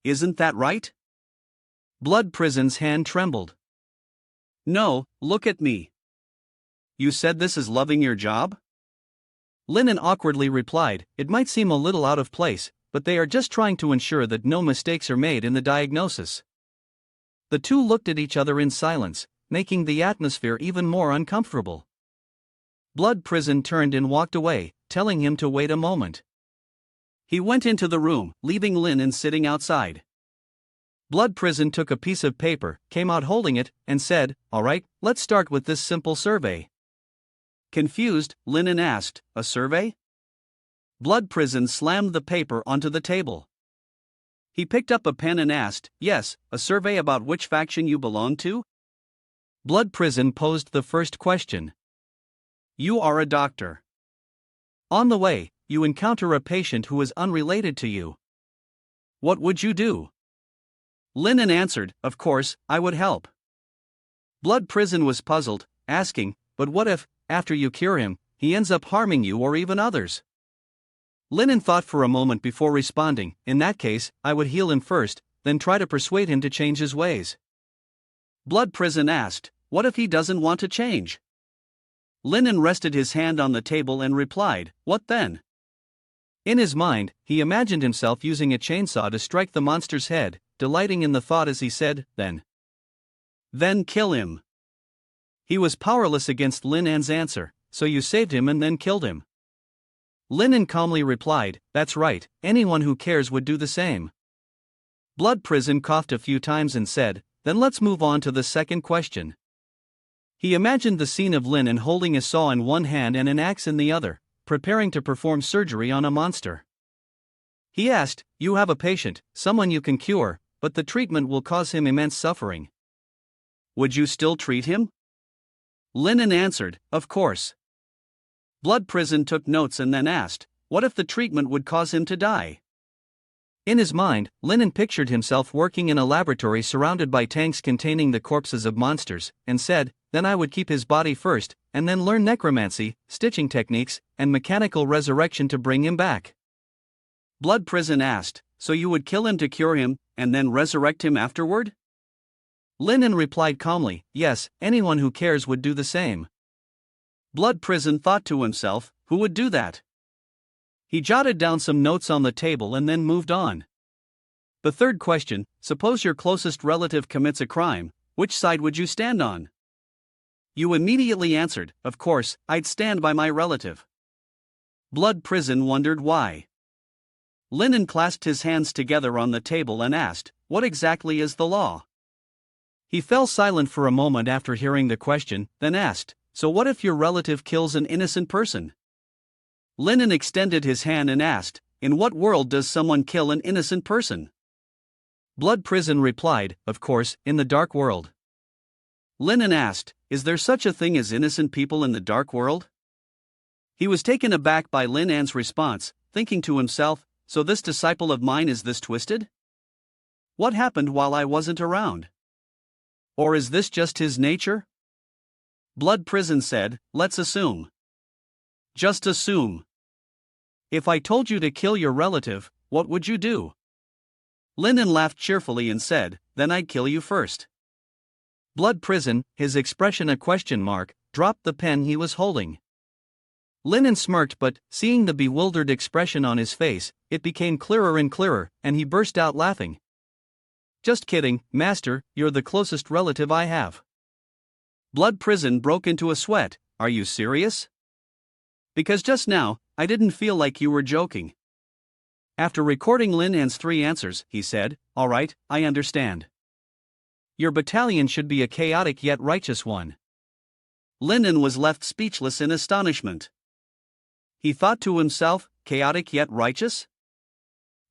Isn't that right? Blood Prison's hand trembled. No, look at me. You said this is loving your job? Linen awkwardly replied, it might seem a little out of place, but they are just trying to ensure that no mistakes are made in the diagnosis. The two looked at each other in silence, making the atmosphere even more uncomfortable. Blood Prison turned and walked away, telling him to wait a moment. He went into the room, leaving Linen sitting outside. Blood Prison took a piece of paper, came out holding it, and said, All right, let's start with this simple survey. Confused, Linen asked, A survey? Blood Prison slammed the paper onto the table. He picked up a pen and asked, Yes, a survey about which faction you belong to? Blood Prison posed the first question. You are a doctor. On the way, you encounter a patient who is unrelated to you. What would you do? Linen answered, Of course, I would help. Blood Prison was puzzled, asking, But what if, after you cure him, he ends up harming you or even others? Linen thought for a moment before responding, In that case, I would heal him first, then try to persuade him to change his ways. Blood Prison asked, What if he doesn't want to change? Linen rested his hand on the table and replied, What then? In his mind, he imagined himself using a chainsaw to strike the monster's head, delighting in the thought as he said, Then kill him. He was powerless against Linen's answer, so you saved him and then killed him. Linen calmly replied, That's right, anyone who cares would do the same. Blood Prison coughed a few times and said, Then let's move on to the second question. He imagined the scene of Linen holding a saw in one hand and an axe in the other, preparing to perform surgery on a monster. He asked, You have a patient, someone you can cure, but the treatment will cause him immense suffering. Would you still treat him? Linen answered, Of course. Blood Prison took notes and then asked, What if the treatment would cause him to die? In his mind, Linen pictured himself working in a laboratory surrounded by tanks containing the corpses of monsters, and said, Then I would keep his body first, and then learn necromancy, stitching techniques, and mechanical resurrection to bring him back. Blood Prison asked, So you would kill him to cure him, and then resurrect him afterward? Linen replied calmly, Yes, anyone who cares would do the same. Blood Prison thought to himself, Who would do that? He jotted down some notes on the table and then moved on. The third question, suppose your closest relative commits a crime, which side would you stand on? You immediately answered, Of course, I'd stand by my relative. Blood Prison wondered why. Linen clasped his hands together on the table and asked, What exactly is the law? He fell silent for a moment after hearing the question, then asked, So what if your relative kills an innocent person? Linen extended his hand and asked, In what world does someone kill an innocent person? Blood Prison replied, Of course, in the dark world. Linen asked, Is there such a thing as innocent people in the dark world? He was taken aback by Linen's response, thinking to himself, So this disciple of mine is this twisted? What happened while I wasn't around? Or is this just his nature? Blood Prison said, Let's assume. Just assume. If I told you to kill your relative, what would you do? Linen laughed cheerfully and said, then I'd kill you first. Blood Prison, his expression a question mark, dropped the pen he was holding. Linen smirked, but, seeing the bewildered expression on his face, it became clearer and clearer, and he burst out laughing. Just kidding, Master, you're the closest relative I have. Blood Prison broke into a sweat. Are you serious? Because just now, I didn't feel like you were joking. After recording Linan's 3 answers, he said, all right, I understand. Your battalion should be a chaotic yet righteous one. Linan was left speechless in astonishment. He thought to himself, chaotic yet righteous?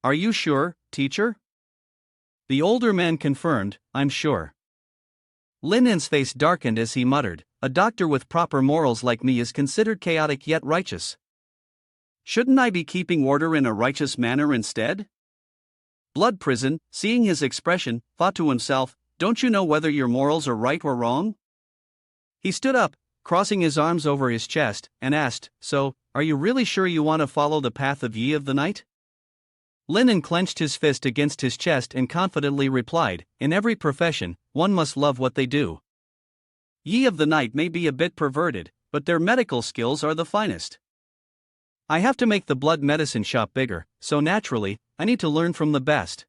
Are you sure, teacher? The older man confirmed, I'm sure. Linan's face darkened as he muttered, a doctor with proper morals like me is considered chaotic yet righteous. Shouldn't I be keeping order in a righteous manner instead? Blood Prison, seeing his expression, thought to himself, don't you know whether your morals are right or wrong? He stood up, crossing his arms over his chest, and asked, so, are you really sure you want to follow the path of Yi of the Night? Linan clenched his fist against his chest and confidently replied, in every profession, one must love what they do. Yi of the Night may be a bit perverted, but their medical skills are the finest. I have to make the blood medicine shop bigger, so naturally, I need to learn from the best.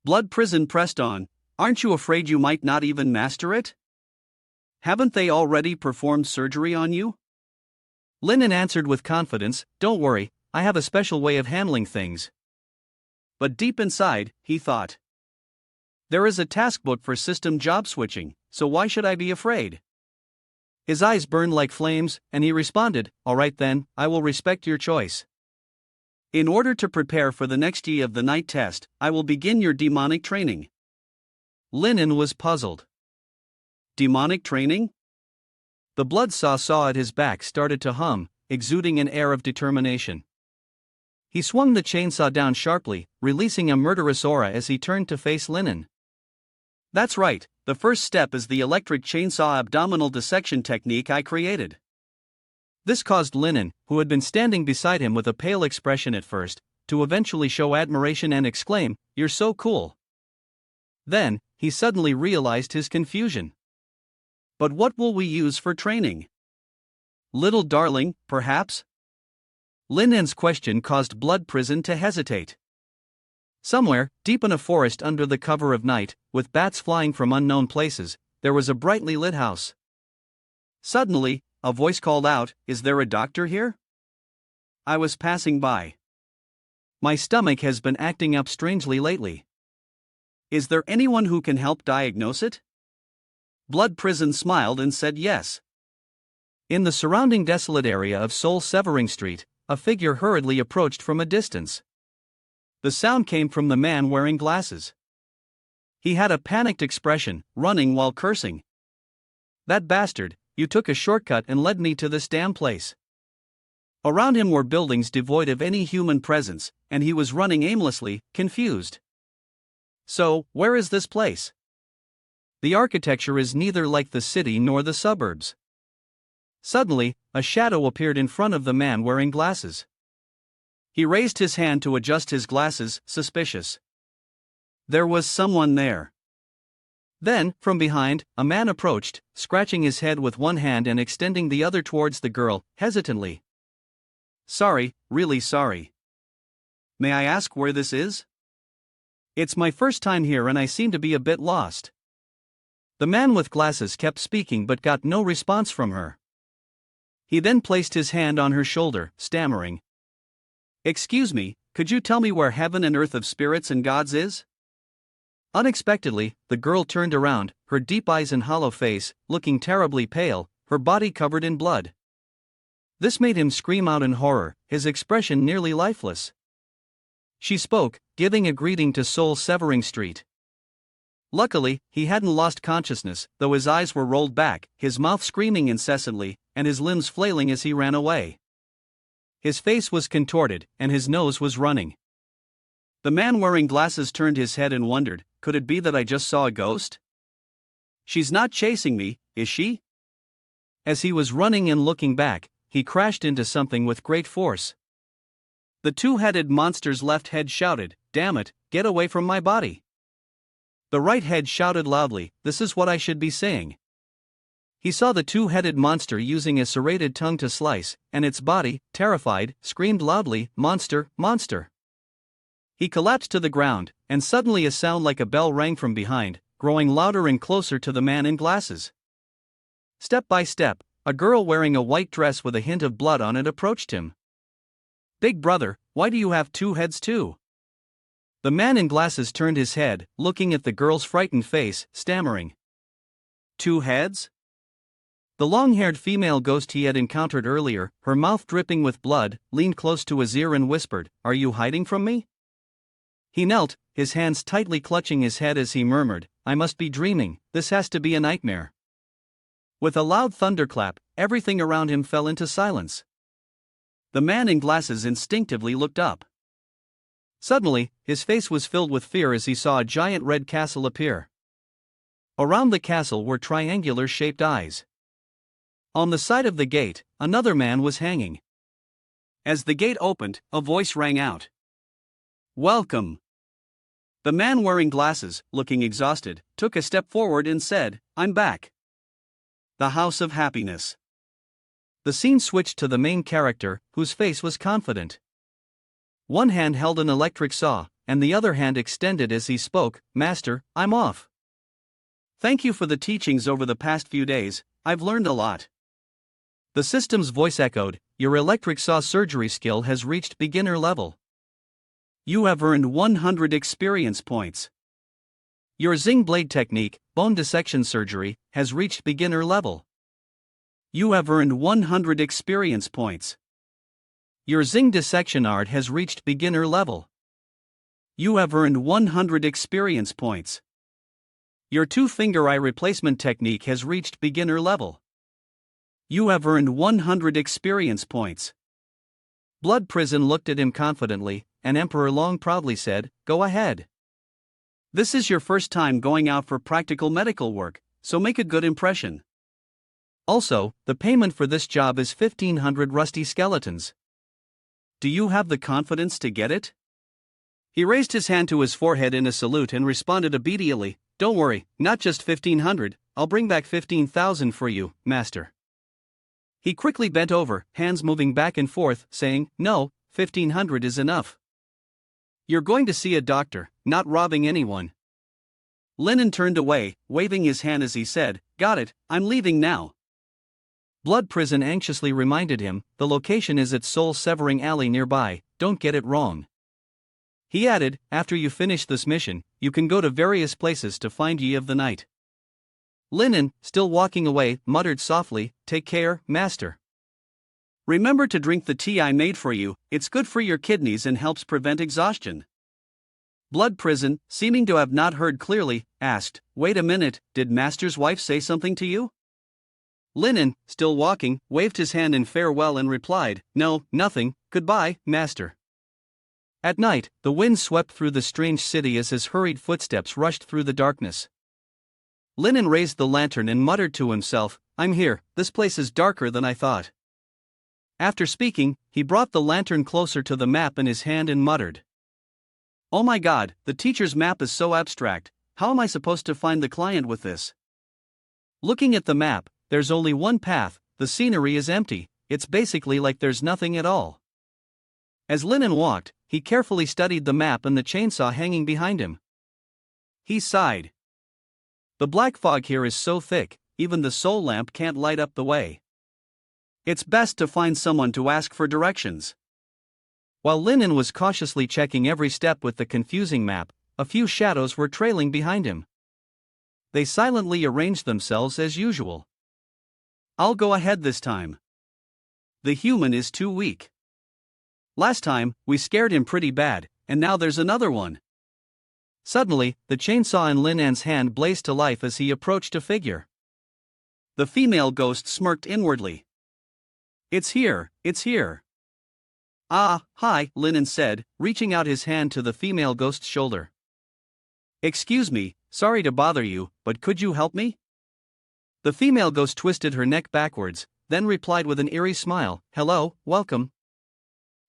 Blood Prison pressed on, aren't you afraid you might not even master it? Haven't they already performed surgery on you? Linan answered with confidence, don't worry, I have a special way of handling things. But deep inside, he thought. There is a task book for system job switching, so why should I be afraid? His eyes burned like flames, and he responded, all right then, I will respect your choice. In order to prepare for the next Yi of the Night test, I will begin your demonic training. Linan was puzzled. Demonic training? The blood saw at his back started to hum, exuding an air of determination. He swung the chainsaw down sharply, releasing a murderous aura as he turned to face Linan. That's right, the first step is the electric chainsaw abdominal dissection technique I created. This caused Linan, who had been standing beside him with a pale expression at first, to eventually show admiration and exclaim, you're so cool. Then, he suddenly realized his confusion. But what will we use for training? Little darling, perhaps? Linan's question caused Blood Prison to hesitate. Somewhere, deep in a forest under the cover of night, with bats flying from unknown places, there was a brightly lit house. Suddenly, a voice called out, is there a doctor here? I was passing by. My stomach has been acting up strangely lately. Is there anyone who can help diagnose it? Blood Prison smiled and said yes. In the surrounding desolate area of Soul Severing Street, a figure hurriedly approached from a distance. The sound came from the man wearing glasses. He had a panicked expression, running while cursing. That bastard, you took a shortcut and led me to this damn place. Around him were buildings devoid of any human presence, and he was running aimlessly, confused. So, where is this place? The architecture is neither like the city nor the suburbs. Suddenly, a shadow appeared in front of the man wearing glasses. He raised his hand to adjust his glasses, suspicious. There was someone there. Then, from behind, a man approached, scratching his head with one hand and extending the other towards the girl, hesitantly. Sorry, really sorry. May I ask where this is? It's my first time here and I seem to be a bit lost. The man with glasses kept speaking but got no response from her. He then placed his hand on her shoulder, stammering. Excuse me, could you tell me where heaven and earth of spirits and gods is? Unexpectedly, the girl turned around, her deep eyes and hollow face, looking terribly pale, her body covered in blood. This made him scream out in horror, his expression nearly lifeless. She spoke, giving a greeting to Soul Severing Street. Luckily, he hadn't lost consciousness, though his eyes were rolled back, his mouth screaming incessantly, and his limbs flailing as he ran away. His face was contorted, and his nose was running. The man wearing glasses turned his head and wondered, could it be that I just saw a ghost? She's not chasing me, is she? As he was running and looking back, he crashed into something with great force. The two-headed monster's left head shouted, "Damn it, get away from my body." The right head shouted loudly, "This is what I should be saying." He saw the two-headed monster using a serrated tongue to slice, and its body, terrified, screamed loudly, "Monster, monster." He collapsed to the ground, and suddenly a sound like a bell rang from behind, growing louder and closer to the man in glasses. Step by step, a girl wearing a white dress with a hint of blood on it approached him. "Big brother, why do you have two heads too?" The man in glasses turned his head, looking at the girl's frightened face, stammering. "Two heads?" The long-haired female ghost he had encountered earlier, her mouth dripping with blood, leaned close to his ear and whispered, "Are you hiding from me?" He knelt, his hands tightly clutching his head as he murmured, "I must be dreaming, this has to be a nightmare." With a loud thunderclap, everything around him fell into silence. The man in glasses instinctively looked up. Suddenly, his face was filled with fear as he saw a giant red castle appear. Around the castle were triangular-shaped eyes. On the side of the gate, another man was hanging. As the gate opened, a voice rang out. "Welcome." The man wearing glasses, looking exhausted, took a step forward and said, "I'm back. The House of Happiness." The scene switched to the main character, whose face was confident. One hand held an electric saw, and the other hand extended as he spoke, "Master, I'm off. Thank you for the teachings over the past few days, I've learned a lot." The system's voice echoed, "Your electric saw surgery skill has reached beginner level. You have earned 100 experience points. Your Zing blade technique, bone dissection surgery, has reached beginner level. You have earned 100 experience points. Your Zing dissection art has reached beginner level. You have earned 100 experience points. Your two-finger eye replacement technique has reached beginner level. You have earned 100 experience points." Blood Prison looked at him confidently, and Emperor Long proudly said, "Go ahead. This is your first time going out for practical medical work, so make a good impression. Also, the payment for this job is 1,500 rusty skeletons. Do you have the confidence to get it?" He raised his hand to his forehead in a salute and responded obediently, "Don't worry, not just 1,500, I'll bring back 15,000 for you, Master." He quickly bent over, hands moving back and forth, saying, "No, 1,500 is enough. You're going to see a doctor, not robbing anyone." Linen turned away, waving his hand as he said, "Got it, I'm leaving now." Blood Prison anxiously reminded him, "The location is at Soul Severing Alley nearby, don't get it wrong." He added, "After you finish this mission, you can go to various places to find Ye of the Night." Linen, still walking away, muttered softly, "Take care, Master. Remember to drink the tea I made for you, it's good for your kidneys and helps prevent exhaustion." Blood Prison, seeming to have not heard clearly, asked, "Wait a minute, did Master's wife say something to you?" Linen, still walking, waved his hand in farewell and replied, "No, nothing, goodbye, Master." At night, the wind swept through the strange city as his hurried footsteps rushed through the darkness. Linen raised the lantern and muttered to himself, "I'm here, this place is darker than I thought." After speaking, he brought the lantern closer to the map in his hand and muttered, "Oh my God, the teacher's map is so abstract, how am I supposed to find the client with this? Looking at the map, there's only one path, the scenery is empty, it's basically like there's nothing at all." As Linen walked, he carefully studied the map and the chainsaw hanging behind him. He sighed. The black fog here is so thick, even the soul lamp can't light up the way. It's best to find someone to ask for directions. While Linen was cautiously checking every step with the confusing map, a few shadows were trailing behind him. They silently arranged themselves as usual. "I'll go ahead this time. The human is too weak. Last time, we scared him pretty bad, and now there's another one." Suddenly, the chainsaw in Linan's hand blazed to life as he approached a figure. The female ghost smirked inwardly. It's here, it's here." "Ah, hi," Linan said, reaching out his hand to the female ghost's shoulder. "Excuse me, sorry to bother you, but could you help me?" The female ghost twisted her neck backwards, then replied with an eerie smile, "Hello, welcome."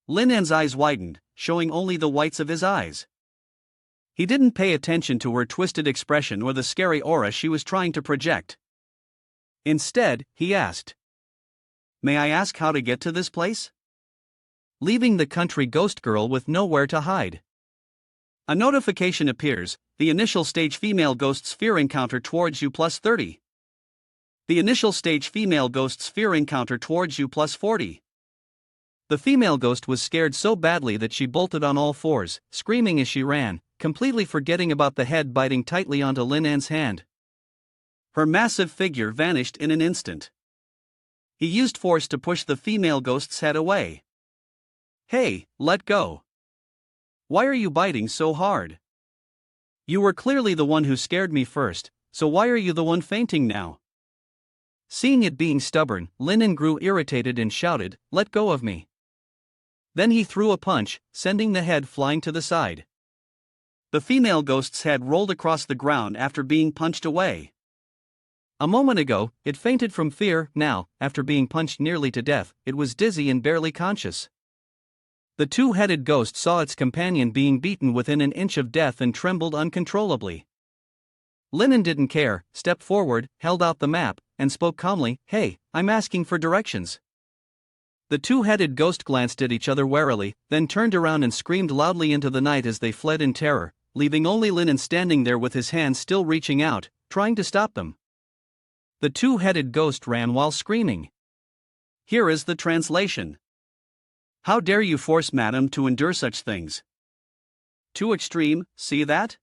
Lin An's eyes widened, showing only the whites of his eyes. He didn't pay attention to her twisted expression or the scary aura she was trying to project. Instead, he asked, "May I ask how to get to this place?" Leaving the country ghost girl with nowhere to hide. A notification appears: the initial stage female ghost sphere encounter towards you plus 30. The initial stage female ghost sphere encounter towards you plus 40. The female ghost was scared so badly that she bolted on all fours, screaming as she ran, completely forgetting about the head biting tightly onto Lin An's hand. Her massive figure vanished in an instant. He used force to push the female ghost's head away. "Hey, let go. Why are you biting so hard? You were clearly the one who scared me first, so why are you the one fainting now?" Seeing it being stubborn, Lin An grew irritated and shouted, "Let go of me." Then he threw a punch, sending the head flying to the side. The female ghost's head rolled across the ground after being punched away. A moment ago, it fainted from fear. Now, after being punched nearly to death, it was dizzy and barely conscious. The two-headed ghost saw its companion being beaten within an inch of death and trembled uncontrollably. Lin An didn't care, stepped forward, held out the map, and spoke calmly, "Hey, I'm asking for directions." The two-headed ghost glanced at each other warily, then turned around and screamed loudly into the night as they fled in terror, leaving only Lin An standing there with his hands still reaching out, trying to stop them. The two-headed ghost ran while screaming. Here is the translation. "How dare you force Madam to endure such things? Too extreme, see that?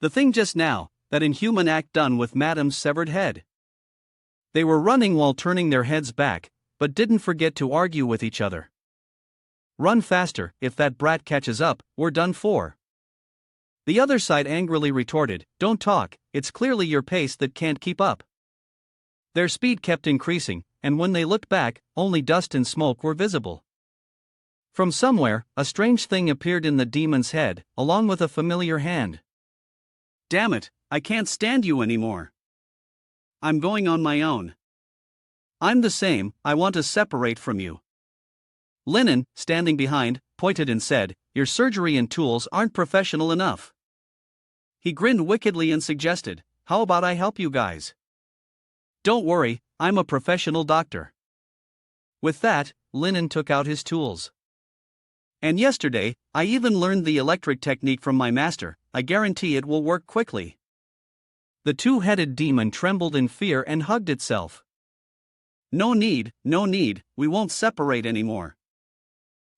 The thing just now, that inhuman act done with Madam's severed head." They were running while turning their heads back, but didn't forget to argue with each other. "Run faster, if that brat catches up, we're done for." The other side angrily retorted, "Don't talk, it's clearly your pace that can't keep up." Their speed kept increasing, and when they looked back, only dust and smoke were visible. From somewhere, a strange thing appeared in the demon's head, along with a familiar hand. "Damn it, I can't stand you anymore. I'm going on my own. I'm the same, I want to separate from you." Lin An, standing behind, pointed and said, "Your surgery and tools aren't professional enough." He grinned wickedly and suggested, "How about I help you guys? Don't worry, I'm a professional doctor." With that, Lin An took out his tools. "And yesterday, I even learned the electric technique from my master, I guarantee it will work quickly." The two-headed demon trembled in fear and hugged itself. No need, we won't separate anymore."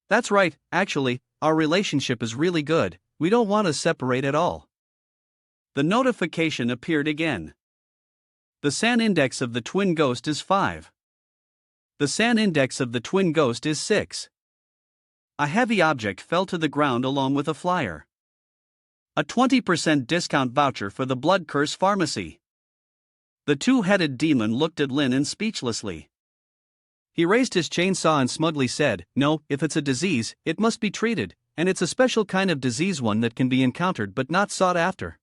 "That's right, actually, our relationship is really good, we don't want to separate at all." The notification appeared again. The SAN index of the twin ghost is 5. The SAN index of the twin ghost is 6. A heavy object fell to the ground along with a flyer. A 20% discount voucher for the Blood Curse Pharmacy. The two-headed demon looked at Lin An speechlessly. He raised his chainsaw and smugly said, "No, if it's a disease, it must be treated, and it's a special kind of disease, one that can be encountered but not sought after."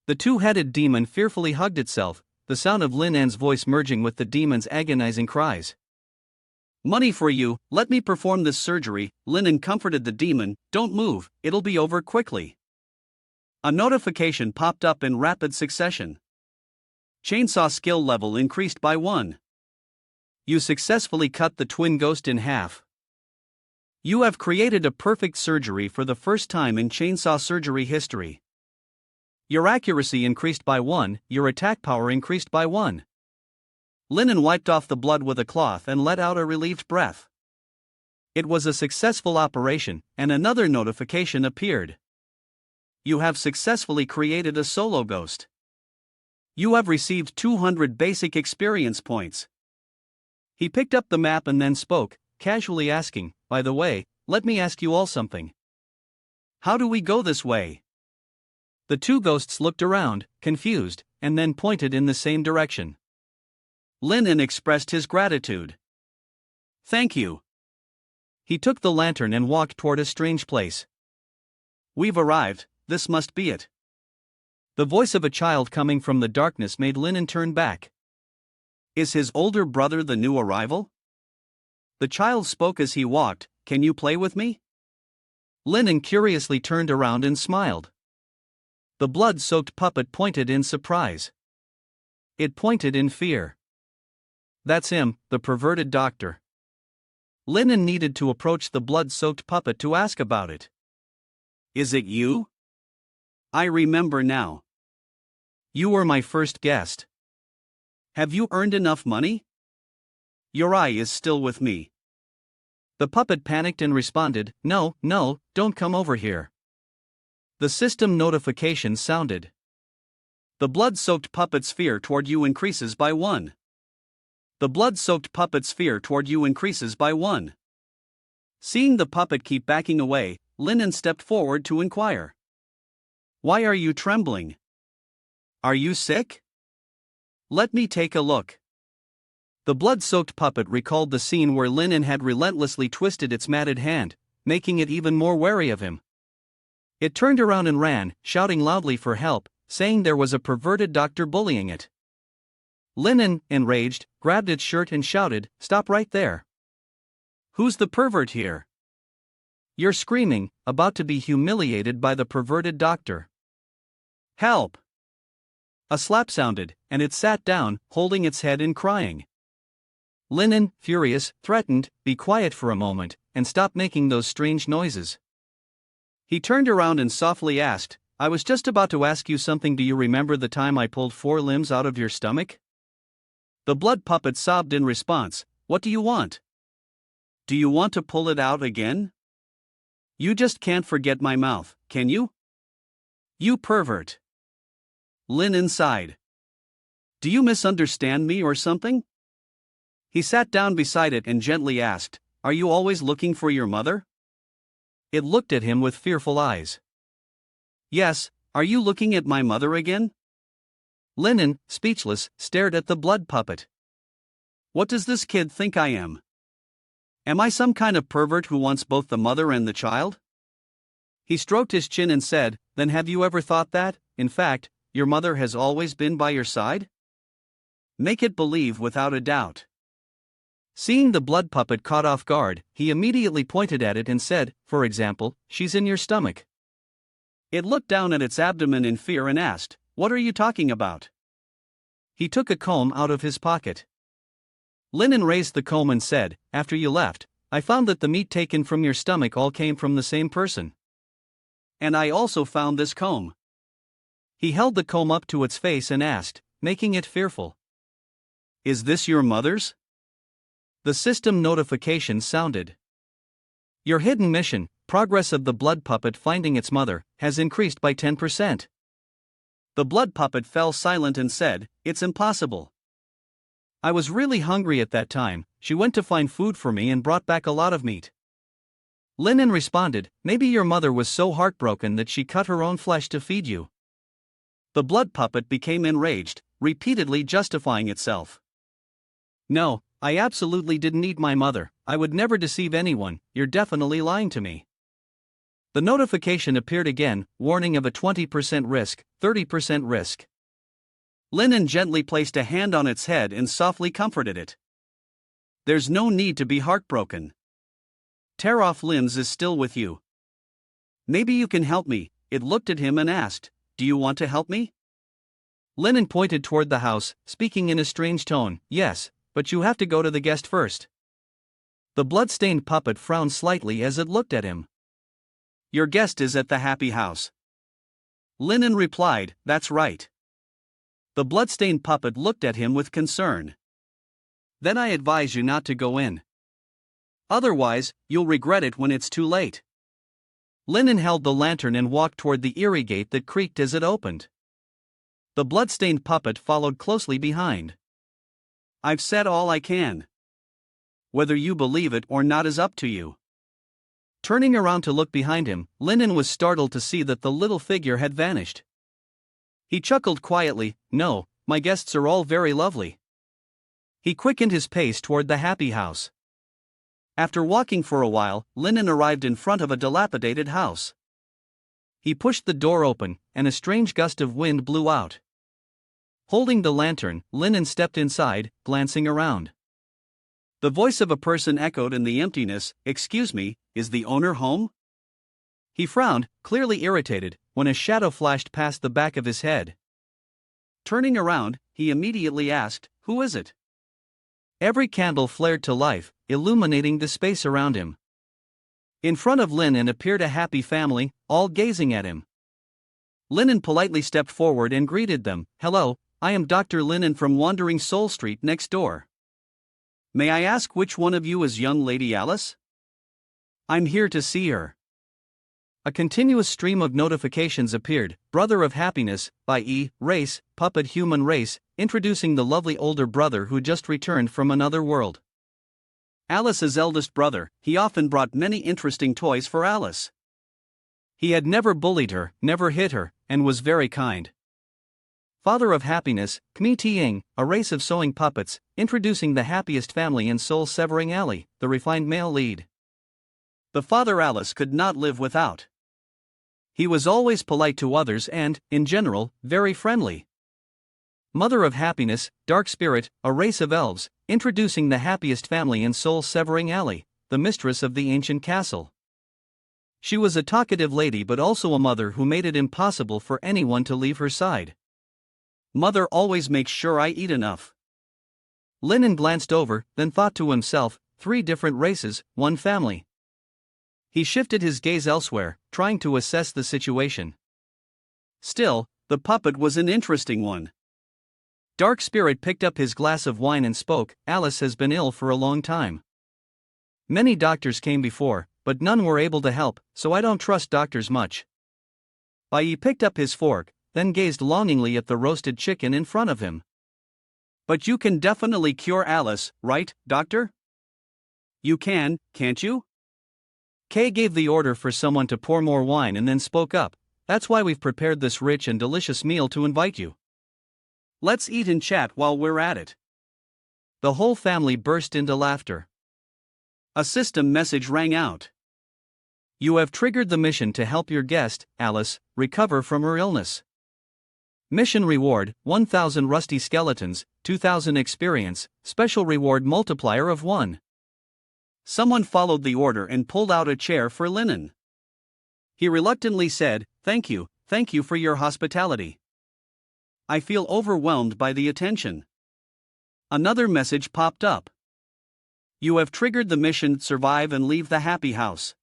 The two-headed demon fearfully hugged itself, the sound of Lin An's voice merging with the demon's agonizing cries. "Money for you, let me perform this surgery." Lin An comforted the demon, "Don't move, it'll be over quickly." A notification popped up in rapid succession. Chainsaw skill level increased by 1. You successfully cut the twin ghost in half. You have created a perfect surgery for the first time in chainsaw surgery history. Your accuracy increased by 1, your attack power increased by 1. Lin An wiped off the blood with a cloth and let out a relieved breath. It was a successful operation, and another notification appeared. You have successfully created a solo ghost. You have received 200 basic experience points. He picked up the map and then spoke, casually asking, "By the way, let me ask you all something. How do we go this way?" The two ghosts looked around, confused, and then pointed in the same direction. Lin An expressed his gratitude. "Thank you." He took the lantern and walked toward a strange place. "We've arrived, this must be it." The voice of a child coming from the darkness made Lin An turn back. Is his older brother the new arrival? The child spoke as he walked. Can you play with me? Linen curiously turned around and smiled. The blood-soaked puppet pointed in surprise. It pointed in fear. That's him, the perverted doctor. Linen needed to approach the blood-soaked puppet to ask about it. Is it you? I remember now. You were my first guest. Have you earned enough money? Your eye is still with me. The puppet panicked and responded, No, don't come over here. The system notification sounded. The blood-soaked puppet's fear toward you increases by 1. The blood-soaked puppet's fear toward you increases by 1. Seeing the puppet keep backing away, Linen stepped forward to inquire. Why are you trembling? Are you sick? Let me take a look. The blood-soaked puppet recalled the scene where Linen had relentlessly twisted its matted hand, making it even more wary of him. It turned around and ran, shouting loudly for help, saying there was a perverted doctor bullying it. Linen, enraged, grabbed its shirt and shouted, Stop right there. Who's the pervert here? You're screaming, about to be humiliated by the perverted doctor. Help! A slap sounded, and it sat down, holding its head and crying. Linen, furious, threatened, Be quiet for a moment, and stop making those strange noises. He turned around and softly asked, I was just about to ask you something. Do you remember the time I pulled 4 limbs out of your stomach? The blood puppet sobbed in response, What do you want? Do you want to pull it out again? You just can't forget my mouth, can you? You pervert. Linen sighed. Do you misunderstand me or something? He sat down beside it and gently asked, Are you always looking for your mother? It looked at him with fearful eyes. Yes, are you looking at my mother again? Linen, speechless, stared at the blood puppet. What does this kid think I am? Am I some kind of pervert who wants both the mother and the child? He stroked his chin and said, Then have you ever thought that, in fact, your mother has always been by your side? Make it believe without a doubt. Seeing the blood puppet caught off guard, he immediately pointed at it and said, For example, she's in your stomach. It looked down at its abdomen in fear and asked, What are you talking about? He took a comb out of his pocket. Linen raised the comb and said, After you left, I found that the meat taken from your stomach all came from the same person. And I also found this comb. He held the comb up to its face and asked, making it fearful, Is this your mother's? The system notification sounded. Your hidden mission, progress of the blood puppet finding its mother, has increased by 10%. The blood puppet fell silent and said, It's impossible. I was really hungry at that time. She went to find food for me and brought back a lot of meat. Linen responded, Maybe your mother was so heartbroken that she cut her own flesh to feed you. The blood puppet became enraged, repeatedly justifying itself. No, I absolutely didn't eat my mother. I would never deceive anyone. You're definitely lying to me. The notification appeared again, warning of a 20% risk, 30% risk. Linen gently placed a hand on its head and softly comforted it. There's no need to be heartbroken. Tear off limbs is still with you. Maybe you can help me. It looked at him and asked, Do you want to help me? Linen pointed toward the house, speaking in a strange tone, Yes, but you have to go to the guest first. The blood-stained puppet frowned slightly as it looked at him. Your guest is at the happy house. Linen replied, That's right. The blood-stained puppet looked at him with concern. Then I advise you not to go in. Otherwise, you'll regret it when it's too late. Linen held the lantern and walked toward the eerie gate that creaked as it opened. The blood-stained puppet followed closely behind. I've said all I can. Whether you believe it or not is up to you. Turning around to look behind him, Linen was startled to see that the little figure had vanished. He chuckled quietly, No, my guests are all very lovely. He quickened his pace toward the happy house. After walking for a while, Linen arrived in front of a dilapidated house. He pushed the door open, and a strange gust of wind blew out. Holding the lantern, Linen stepped inside, glancing around. The voice of a person echoed in the emptiness. "Excuse me, is the owner home?" He frowned, clearly irritated, when a shadow flashed past the back of his head. Turning around, he immediately asked, "Who is it?" Every candle flared to life, illuminating the space around him. In front of Linen appeared a happy family, all gazing at him. Linen politely stepped forward and greeted them. "Hello, I am Dr. Linen from Wandering Soul Street next door. May I ask which one of you is young Lady Alice?" "I'm here to see her." A continuous stream of notifications appeared. Brother of Happiness, by E. Race, Puppet Human Race, introducing the lovely older brother who just returned from another world. Alice's eldest brother, he often brought many interesting toys for Alice. He had never bullied her, never hit her, and was very kind. Father of Happiness, Kmi Tiing, a race of sewing puppets, introducing the happiest family in Soul Severing Alley, the refined male lead. The father Alice could not live without. He was always polite to others and, in general, very friendly. Mother of Happiness, Dark Spirit, a race of elves, introducing the happiest family in Soul Severing Alley, the mistress of the ancient castle. She was a talkative lady but also a mother who made it impossible for anyone to leave her side. Mother always makes sure I eat enough. Linen glanced over, then thought to himself, 3 different races, 1 family. He shifted his gaze elsewhere, trying to assess the situation. Still, the puppet was an interesting one. Dark Spirit picked up his glass of wine and spoke. "Alice has been ill for a long time. Many doctors came before, but none were able to help, so I don't trust doctors much." Bai picked up his fork, then gazed longingly at the roasted chicken in front of him. "But you can definitely cure Alice, right, doctor? You can, can't you?" Kay gave the order for someone to pour more wine and then spoke up. "That's why we've prepared this rich and delicious meal to invite you. Let's eat and chat while we're at it." The whole family burst into laughter. A system message rang out. "You have triggered the mission to help your guest, Alice, recover from her illness. Mission reward, 1,000 rusty skeletons, 2,000 experience, special reward multiplier of 1. Someone followed the order and pulled out a chair for Linen. He reluctantly said, thank you for your hospitality. I feel overwhelmed by the attention." Another message popped up. "You have triggered the mission, survive and leave the happy house.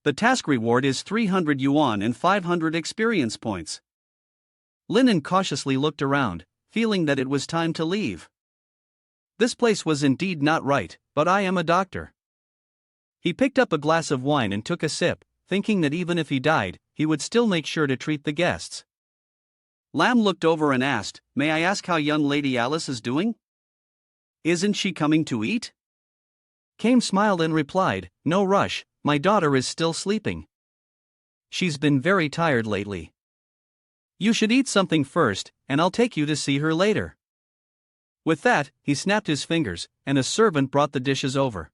The task reward is 300 yuan and 500 experience points." Linen cautiously looked around, feeling that it was time to leave. This place was indeed not right, but I am a doctor. He picked up a glass of wine and took a sip, thinking that even if he died, he would still make sure to treat the guests. Lamb looked over and asked, "May I ask how young Lady Alice is doing? Isn't she coming to eat?" Kame smiled and replied, "No rush, my daughter is still sleeping. She's been very tired lately. You should eat something first, and I'll take you to see her later." With that, he snapped his fingers, and a servant brought the dishes over.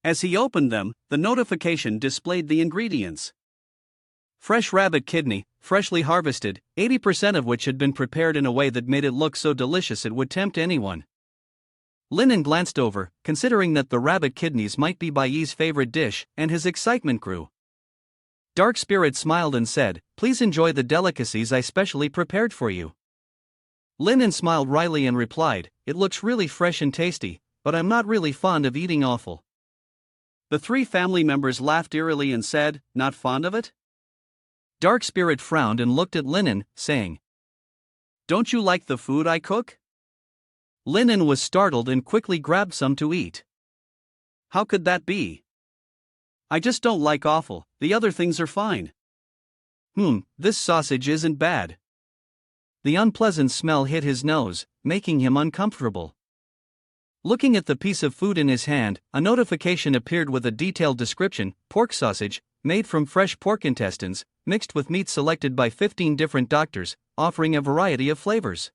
As he opened them, the notification displayed the ingredients. Fresh rabbit kidney, freshly harvested, 80% of which had been prepared in a way that made it look so delicious it would tempt anyone. Linen glanced over, considering that the rabbit kidneys might be Bai's favorite dish, and his excitement grew. Dark Spirit smiled and said, "Please enjoy the delicacies I specially prepared for you." Linen smiled wryly and replied, "It looks really fresh and tasty, but I'm not really fond of eating offal." The 3 family members laughed eerily and said, "Not fond of it?" Dark Spirit frowned and looked at Linen, saying, "Don't you like the food I cook?" Linen was startled and quickly grabbed some to eat. "How could that be? I just don't like offal, the other things are fine." This sausage isn't bad." The unpleasant smell hit his nose, making him uncomfortable. Looking at the piece of food in his hand, a notification appeared with a detailed description: pork sausage, made from fresh pork intestines, mixed with meat selected by 15 different doctors, offering a variety of flavors.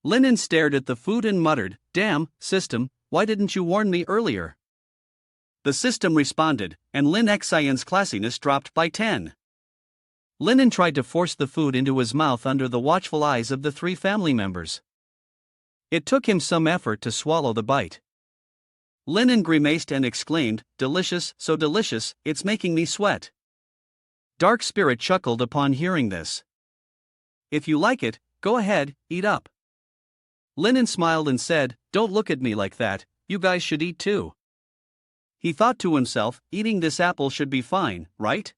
Linen stared at the food and muttered, "Damn, system, why didn't you warn me earlier?" The system responded, and Lin Xian's classiness dropped by 10. Linen tried to force the food into his mouth under the watchful eyes of the three family members. It took him some effort to swallow the bite. Linen grimaced and exclaimed, "Delicious, so delicious, it's making me sweat." Dark Spirit chuckled upon hearing this. "If you like it, go ahead, eat up." Linen smiled and said, "Don't look at me like that, you guys should eat too." He thought to himself, eating this apple should be fine, right?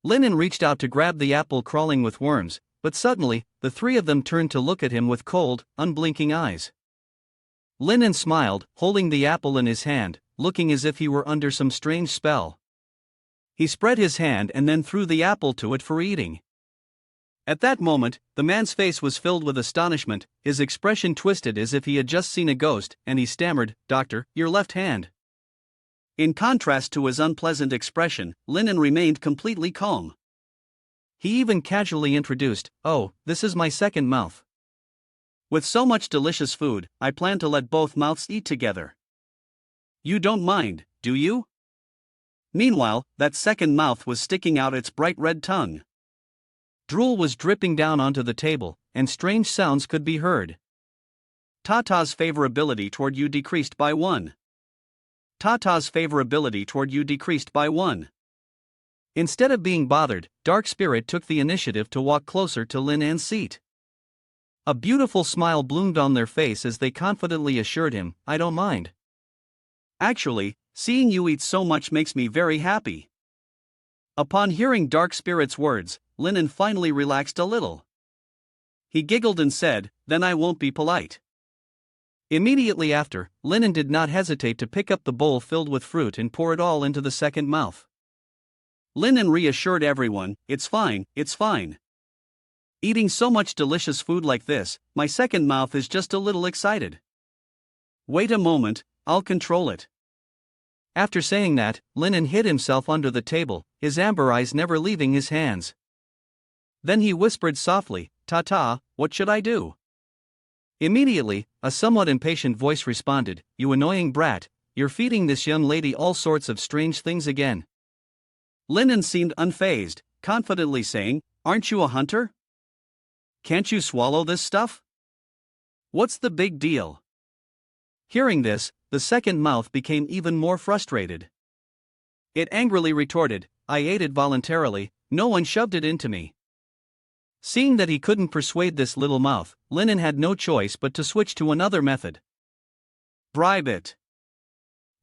Linen reached out to grab the apple crawling with worms, but suddenly, the three of them turned to look at him with cold, unblinking eyes. Linen smiled, holding the apple in his hand, looking as if he were under some strange spell. He spread his hand and then threw the apple to it for eating. At that moment, the man's face was filled with astonishment, his expression twisted as if he had just seen a ghost, and he stammered, "Doctor, your left hand." In contrast to his unpleasant expression, Linen remained completely calm. He even casually introduced, "Oh, this is my second mouth. With so much delicious food, I plan to let both mouths eat together. You don't mind, do you?" Meanwhile, that second mouth was sticking out its bright red tongue. Drool was dripping down onto the table, and strange sounds could be heard. Tata's favorability toward you decreased by 1. Tata's favorability toward you decreased by 1. Instead of being bothered, Dark Spirit took the initiative to walk closer to Linan's seat. A beautiful smile bloomed on their face as they confidently assured him, "I don't mind. Actually, seeing you eat so much makes me very happy." Upon hearing Dark Spirit's words, Linen finally relaxed a little. He giggled and said, "Then I won't be polite." Immediately after, Linen did not hesitate to pick up the bowl filled with fruit and pour it all into the second mouth. Linen reassured everyone, "It's fine, it's fine. Eating so much delicious food like this, my second mouth is just a little excited. Wait a moment, I'll control it." After saying that, Linen hid himself under the table, his amber eyes never leaving his hands. Then he whispered softly, "Tata, what should I do?" Immediately, a somewhat impatient voice responded, "You annoying brat, you're feeding this young lady all sorts of strange things again." Linen seemed unfazed, confidently saying, "Aren't you a hunter? Can't you swallow this stuff? What's the big deal?" Hearing this, the second mouth became even more frustrated. It angrily retorted, "I ate it voluntarily, no one shoved it into me." Seeing that he couldn't persuade this little mouth, Linen had no choice but to switch to another method. "Bribe it.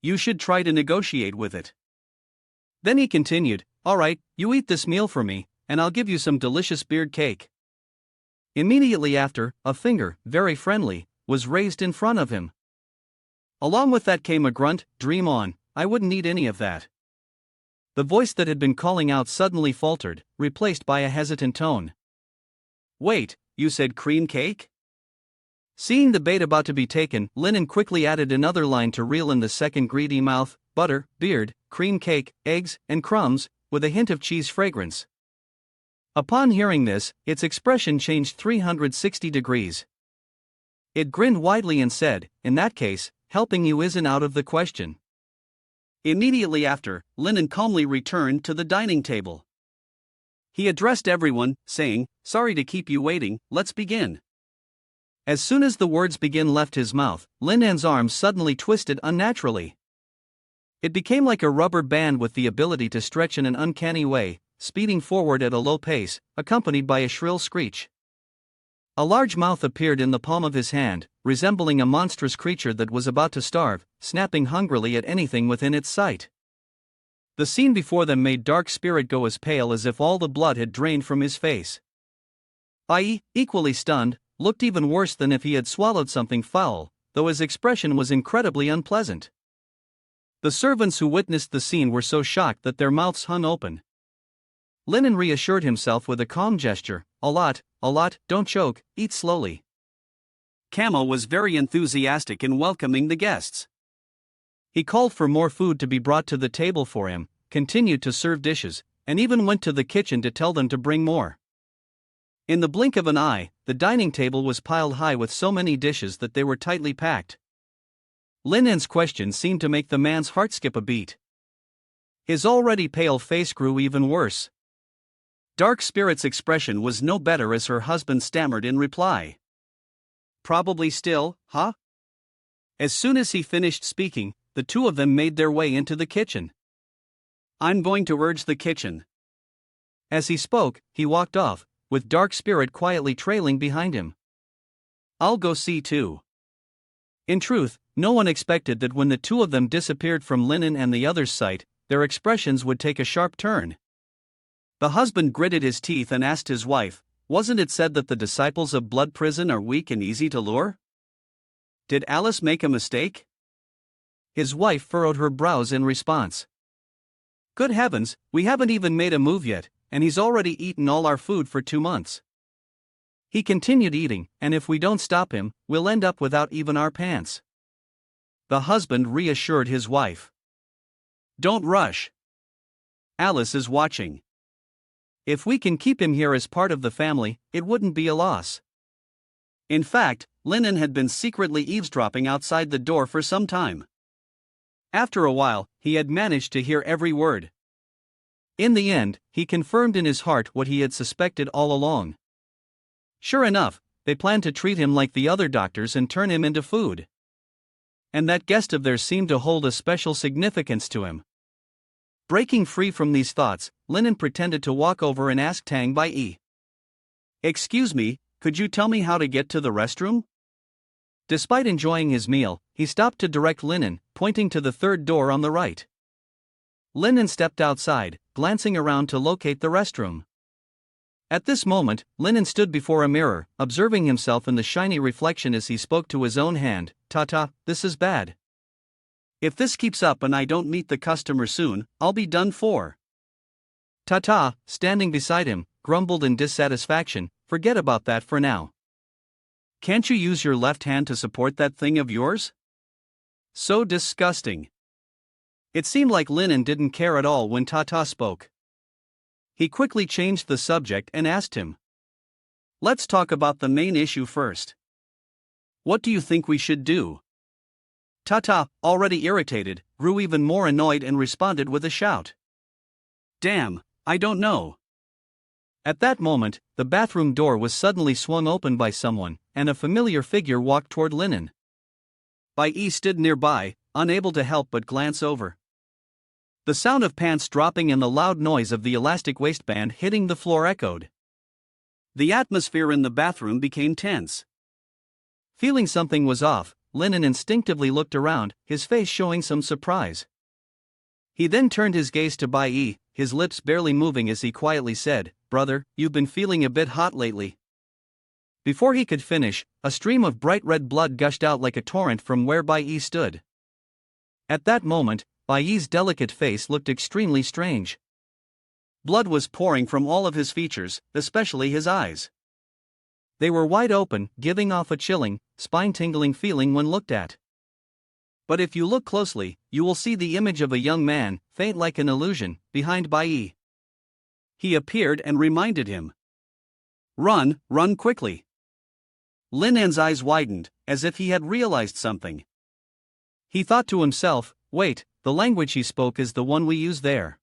You should try to negotiate with it." Then he continued, "All right, you eat this meal for me, and I'll give you some delicious beard cake." Immediately after, a finger, very friendly, was raised in front of him. Along with that came a grunt, "Dream on, I wouldn't need any of that." The voice that had been calling out suddenly faltered, replaced by a hesitant tone. "Wait, you said cream cake?" Seeing the bait about to be taken, Linen quickly added another line to reel in the second greedy mouth: "Butter, beard, cream cake, eggs, and crumbs, with a hint of cheese fragrance." Upon hearing this, its expression changed 360 degrees. It grinned widely and said, "In that case, helping you isn't out of the question." Immediately after, Linen calmly returned to the dining table. He addressed everyone, saying, "Sorry to keep you waiting, let's begin." As soon as the words "begin" left his mouth, Linan's arms suddenly twisted unnaturally. It became like a rubber band with the ability to stretch in an uncanny way, speeding forward at a low pace, accompanied by a shrill screech. A large mouth appeared in the palm of his hand, resembling a monstrous creature that was about to starve, snapping hungrily at anything within its sight. The scene before them made Dark Spirit go as pale as if all the blood had drained from his face. Ai, equally stunned, looked even worse than if he had swallowed something foul, though his expression was incredibly unpleasant. The servants who witnessed the scene were so shocked that their mouths hung open. Linen reassured himself with a calm gesture, a lot, don't choke, eat slowly." Camo was very enthusiastic in welcoming the guests. He called for more food to be brought to the table for him, continued to serve dishes, and even went to the kitchen to tell them to bring more. In the blink of an eye, the dining table was piled high with so many dishes that they were tightly packed. Linen's question seemed to make the man's heart skip a beat. His already pale face grew even worse. Dark Spirit's expression was no better as her husband stammered in reply. Probably still, huh? As soon as he finished speaking, the two of them made their way into the kitchen. I'm going to urge the kitchen. As he spoke, he walked off, with Dark Spirit quietly trailing behind him. I'll go see too. In truth, no one expected that when the two of them disappeared from Linen and the other's sight, their expressions would take a sharp turn. The husband gritted his teeth and asked his wife, wasn't it said that the disciples of Blood Prison are weak and easy to lure? Did Alice make a mistake? His wife furrowed her brows in response. Good heavens, we haven't even made a move yet, and he's already eaten all our food for 2 months. He continued eating, and if we don't stop him, we'll end up without even our pants. The husband reassured his wife. Don't rush. Alice is watching. If we can keep him here as part of the family, it wouldn't be a loss. In fact, Linen had been secretly eavesdropping outside the door for some time. After a while, he had managed to hear every word. In the end, he confirmed in his heart what he had suspected all along. Sure enough, they planned to treat him like the other doctors and turn him into food. And that guest of theirs seemed to hold a special significance to him. Breaking free from these thoughts, Linen pretended to walk over and ask Tang Bai. Excuse me, could you tell me how to get to the restroom? Despite enjoying his meal, he stopped to direct Linen, pointing to the third door on the right. Linen stepped outside, glancing around to locate the restroom. At this moment, Linen stood before a mirror, observing himself in the shiny reflection as he spoke to his own hand. Tata, this is bad. If this keeps up and I don't meet the customer soon, I'll be done for. Tata, standing beside him, grumbled in dissatisfaction, forget about that for now. Can't you use your left hand to support that thing of yours? So disgusting. It seemed like Linen didn't care at all when Tata spoke. He quickly changed the subject and asked him. Let's talk about the main issue first. What do you think we should do? Tata, already irritated, grew even more annoyed and responded with a shout. Damn, I don't know. At that moment, the bathroom door was suddenly swung open by someone, and a familiar figure walked toward Linen. Bai stood nearby, unable to help but glance over. The sound of pants dropping and the loud noise of the elastic waistband hitting the floor echoed. The atmosphere in the bathroom became tense. Feeling something was off, Linen instinctively looked around, his face showing some surprise. He then turned his gaze to Bai, his lips barely moving as he quietly said, Brother, you've been feeling a bit hot lately. Before he could finish, a stream of bright red blood gushed out like a torrent from where Bai stood. At that moment, Bai's delicate face looked extremely strange. Blood was pouring from all of his features, especially his eyes. They were wide open, giving off a chilling, spine-tingling feeling when looked at. But if you look closely, you will see the image of a young man, faint like an illusion, behind Bai. He appeared and reminded him. Run, run quickly. Linen's eyes widened, as if he had realized something. He thought to himself, wait, the language he spoke is the one we use there.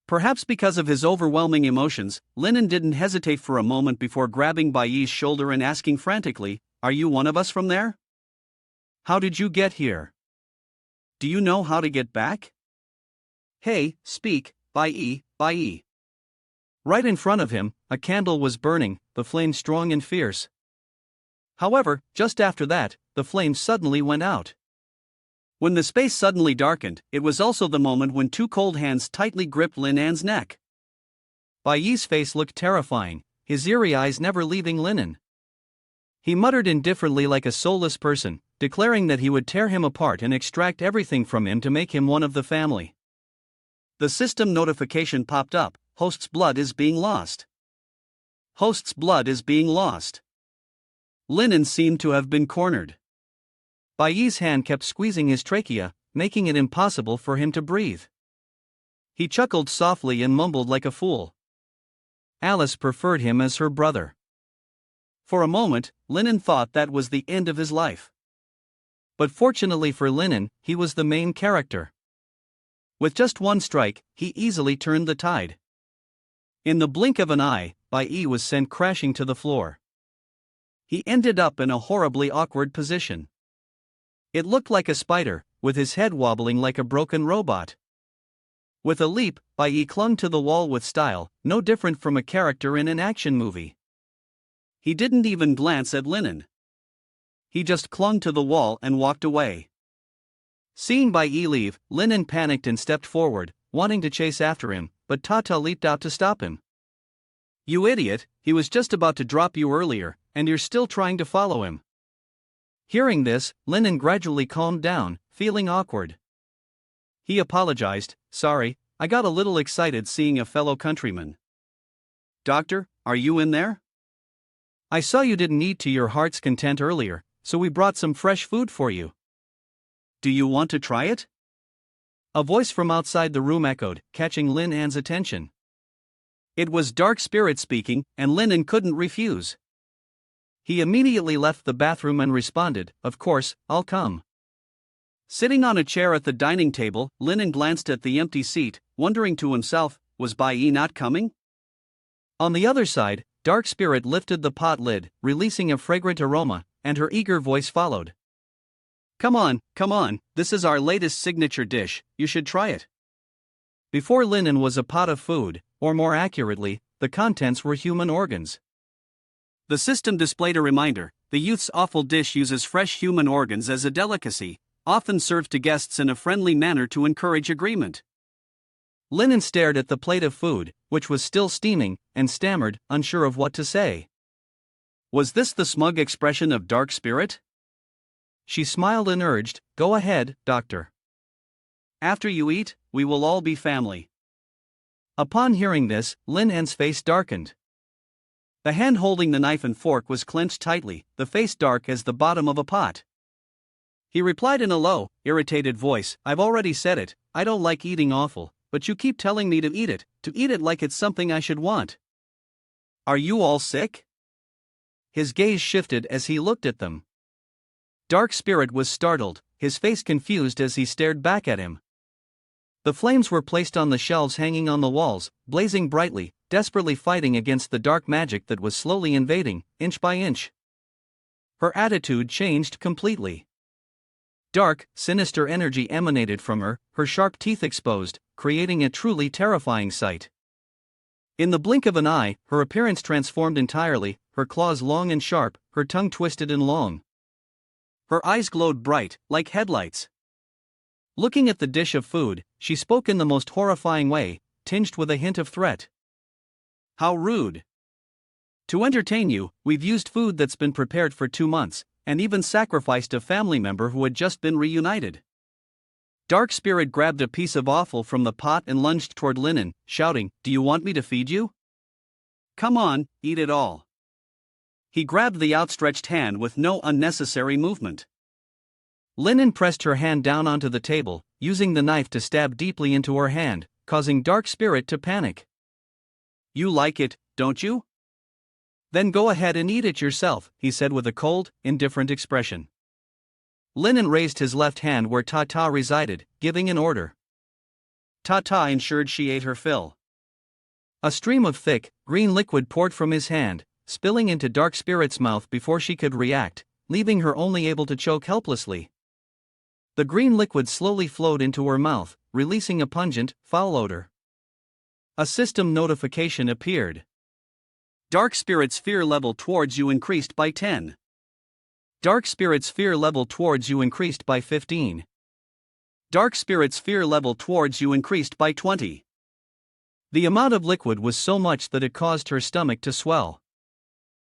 Perhaps because of his overwhelming emotions, Linen didn't hesitate for a moment before grabbing Bai's shoulder and asking frantically, Are you one of us from there? How did you get here? Do you know how to get back? Hey, speak, Bai. Right in front of him, a candle was burning, the flame strong and fierce. However, just after that, the flame suddenly went out. When the space suddenly darkened, it was also the moment when two cold hands tightly gripped Linen's neck. Bai's face looked terrifying, his eerie eyes never leaving Linen. He muttered indifferently like a soulless person, declaring that he would tear him apart and extract everything from him to make him one of the family. The system notification popped up, Host's blood is being lost. Host's blood is being lost. Linen seemed to have been cornered. Bai's hand kept squeezing his trachea, making it impossible for him to breathe. He chuckled softly and mumbled like a fool. Alice preferred him as her brother. For a moment, Linen thought that was the end of his life. But fortunately for Linen, he was the main character. With just one strike, he easily turned the tide. In the blink of an eye, Bai Yi was sent crashing to the floor. He ended up in a horribly awkward position. It looked like a spider, with his head wobbling like a broken robot. With a leap, Bai Yi clung to the wall with style, no different from a character in an action movie. He didn't even glance at Linen. He just clung to the wall and walked away. Seeing Bai Yi leave, Linen panicked and stepped forward, wanting to chase after him, but Tata leaped out to stop him. "You idiot, he was just about to drop you earlier, and you're still trying to follow him." Hearing this, Linen gradually calmed down, feeling awkward. He apologized, "Sorry, I got a little excited seeing a fellow countryman." "Doctor, are you in there? I saw you didn't eat to your heart's content earlier, so we brought some fresh food for you. Do you want to try it?" A voice from outside the room echoed, catching Lin An's attention. It was Dark Spirit speaking, and Linen couldn't refuse. He immediately left the bathroom and responded, "Of course, I'll come." Sitting on a chair at the dining table, Linen glanced at the empty seat, wondering to himself, was Bai Yi not coming? On the other side, Dark Spirit lifted the pot lid, releasing a fragrant aroma, and her eager voice followed. Come on, this is our latest signature dish, you should try it." Before Linen was a pot of food, or more accurately, the contents were human organs. The system displayed a reminder: the youth's awful dish uses fresh human organs as a delicacy, often served to guests in a friendly manner to encourage agreement. Linen stared at the plate of food, which was still steaming, and stammered, unsure of what to say. Was this the smug expression of Dark Spirit? She smiled and urged, "Go ahead, doctor. After you eat, we will all be family." Upon hearing this, Lin An's face darkened. The hand holding the knife and fork was clenched tightly, the face dark as the bottom of a pot. He replied in a low, irritated voice, "I've already said it, I don't like eating awful, but you keep telling me to eat it like it's something I should want. Are you all sick?" His gaze shifted as he looked at them. Dark Spirit was startled, his face confused as he stared back at him. The flames were placed on the shelves hanging on the walls, blazing brightly, desperately fighting against the dark magic that was slowly invading, inch by inch. Her attitude changed completely. Dark, sinister energy emanated from her, her sharp teeth exposed, creating a truly terrifying sight. In the blink of an eye, her appearance transformed entirely, her claws long and sharp, her tongue twisted and long. Her eyes glowed bright, like headlights. Looking at the dish of food, she spoke in the most horrifying way, tinged with a hint of threat. "How rude. To entertain you, we've used food that's been prepared for 2 months, and even sacrificed a family member who had just been reunited." Dark Spirit grabbed a piece of offal from the pot and lunged toward Linen, shouting, "Do you want me to feed you? Come on, eat it all." He grabbed the outstretched hand with no unnecessary movement. Linen pressed her hand down onto the table, using the knife to stab deeply into her hand, causing Dark Spirit to panic. "You like it, don't you? Then go ahead and eat it yourself," he said with a cold, indifferent expression. Linen raised his left hand where Tata resided, giving an order. Tata ensured she ate her fill. A stream of thick, green liquid poured from his hand, spilling into Dark Spirit's mouth before she could react, leaving her only able to choke helplessly. The green liquid slowly flowed into her mouth, releasing a pungent, foul odor. A system notification appeared. Dark Spirit's fear level towards you increased by 10. Dark Spirit's fear level towards you increased by 15. Dark Spirit's fear level towards you increased by 20. The amount of liquid was so much that it caused her stomach to swell.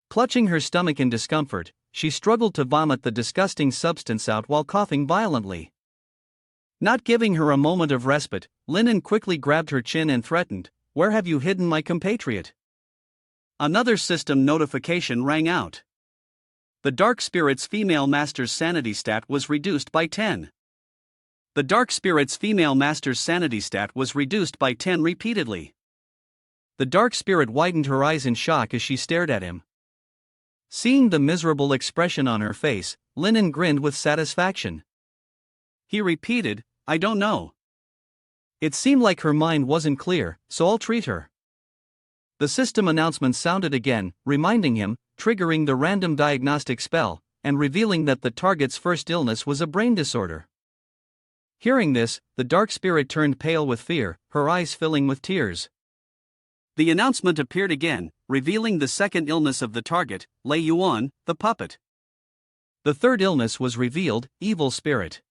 Clutching her stomach in discomfort, she struggled to vomit the disgusting substance out while coughing violently. Not giving her a moment of respite, Linen quickly grabbed her chin and threatened, "Where have you hidden my compatriot?" Another system notification rang out. The Dark Spirit's female master's sanity stat was reduced by 10. The Dark Spirit's female master's sanity stat was reduced by 10 repeatedly. The Dark Spirit widened her eyes in shock as she stared at him. Seeing the miserable expression on her face, Linen grinned with satisfaction. He repeated, "I don't know." It seemed like her mind wasn't clear, so I'll treat her. The system announcement sounded again, reminding him, triggering the random diagnostic spell, and revealing that the target's first illness was a brain disorder. Hearing this, the dark spirit turned pale with fear, her eyes filling with tears. The announcement appeared again, revealing the second illness of the target, Lei Yuan, the puppet. The third illness was revealed, evil spirit.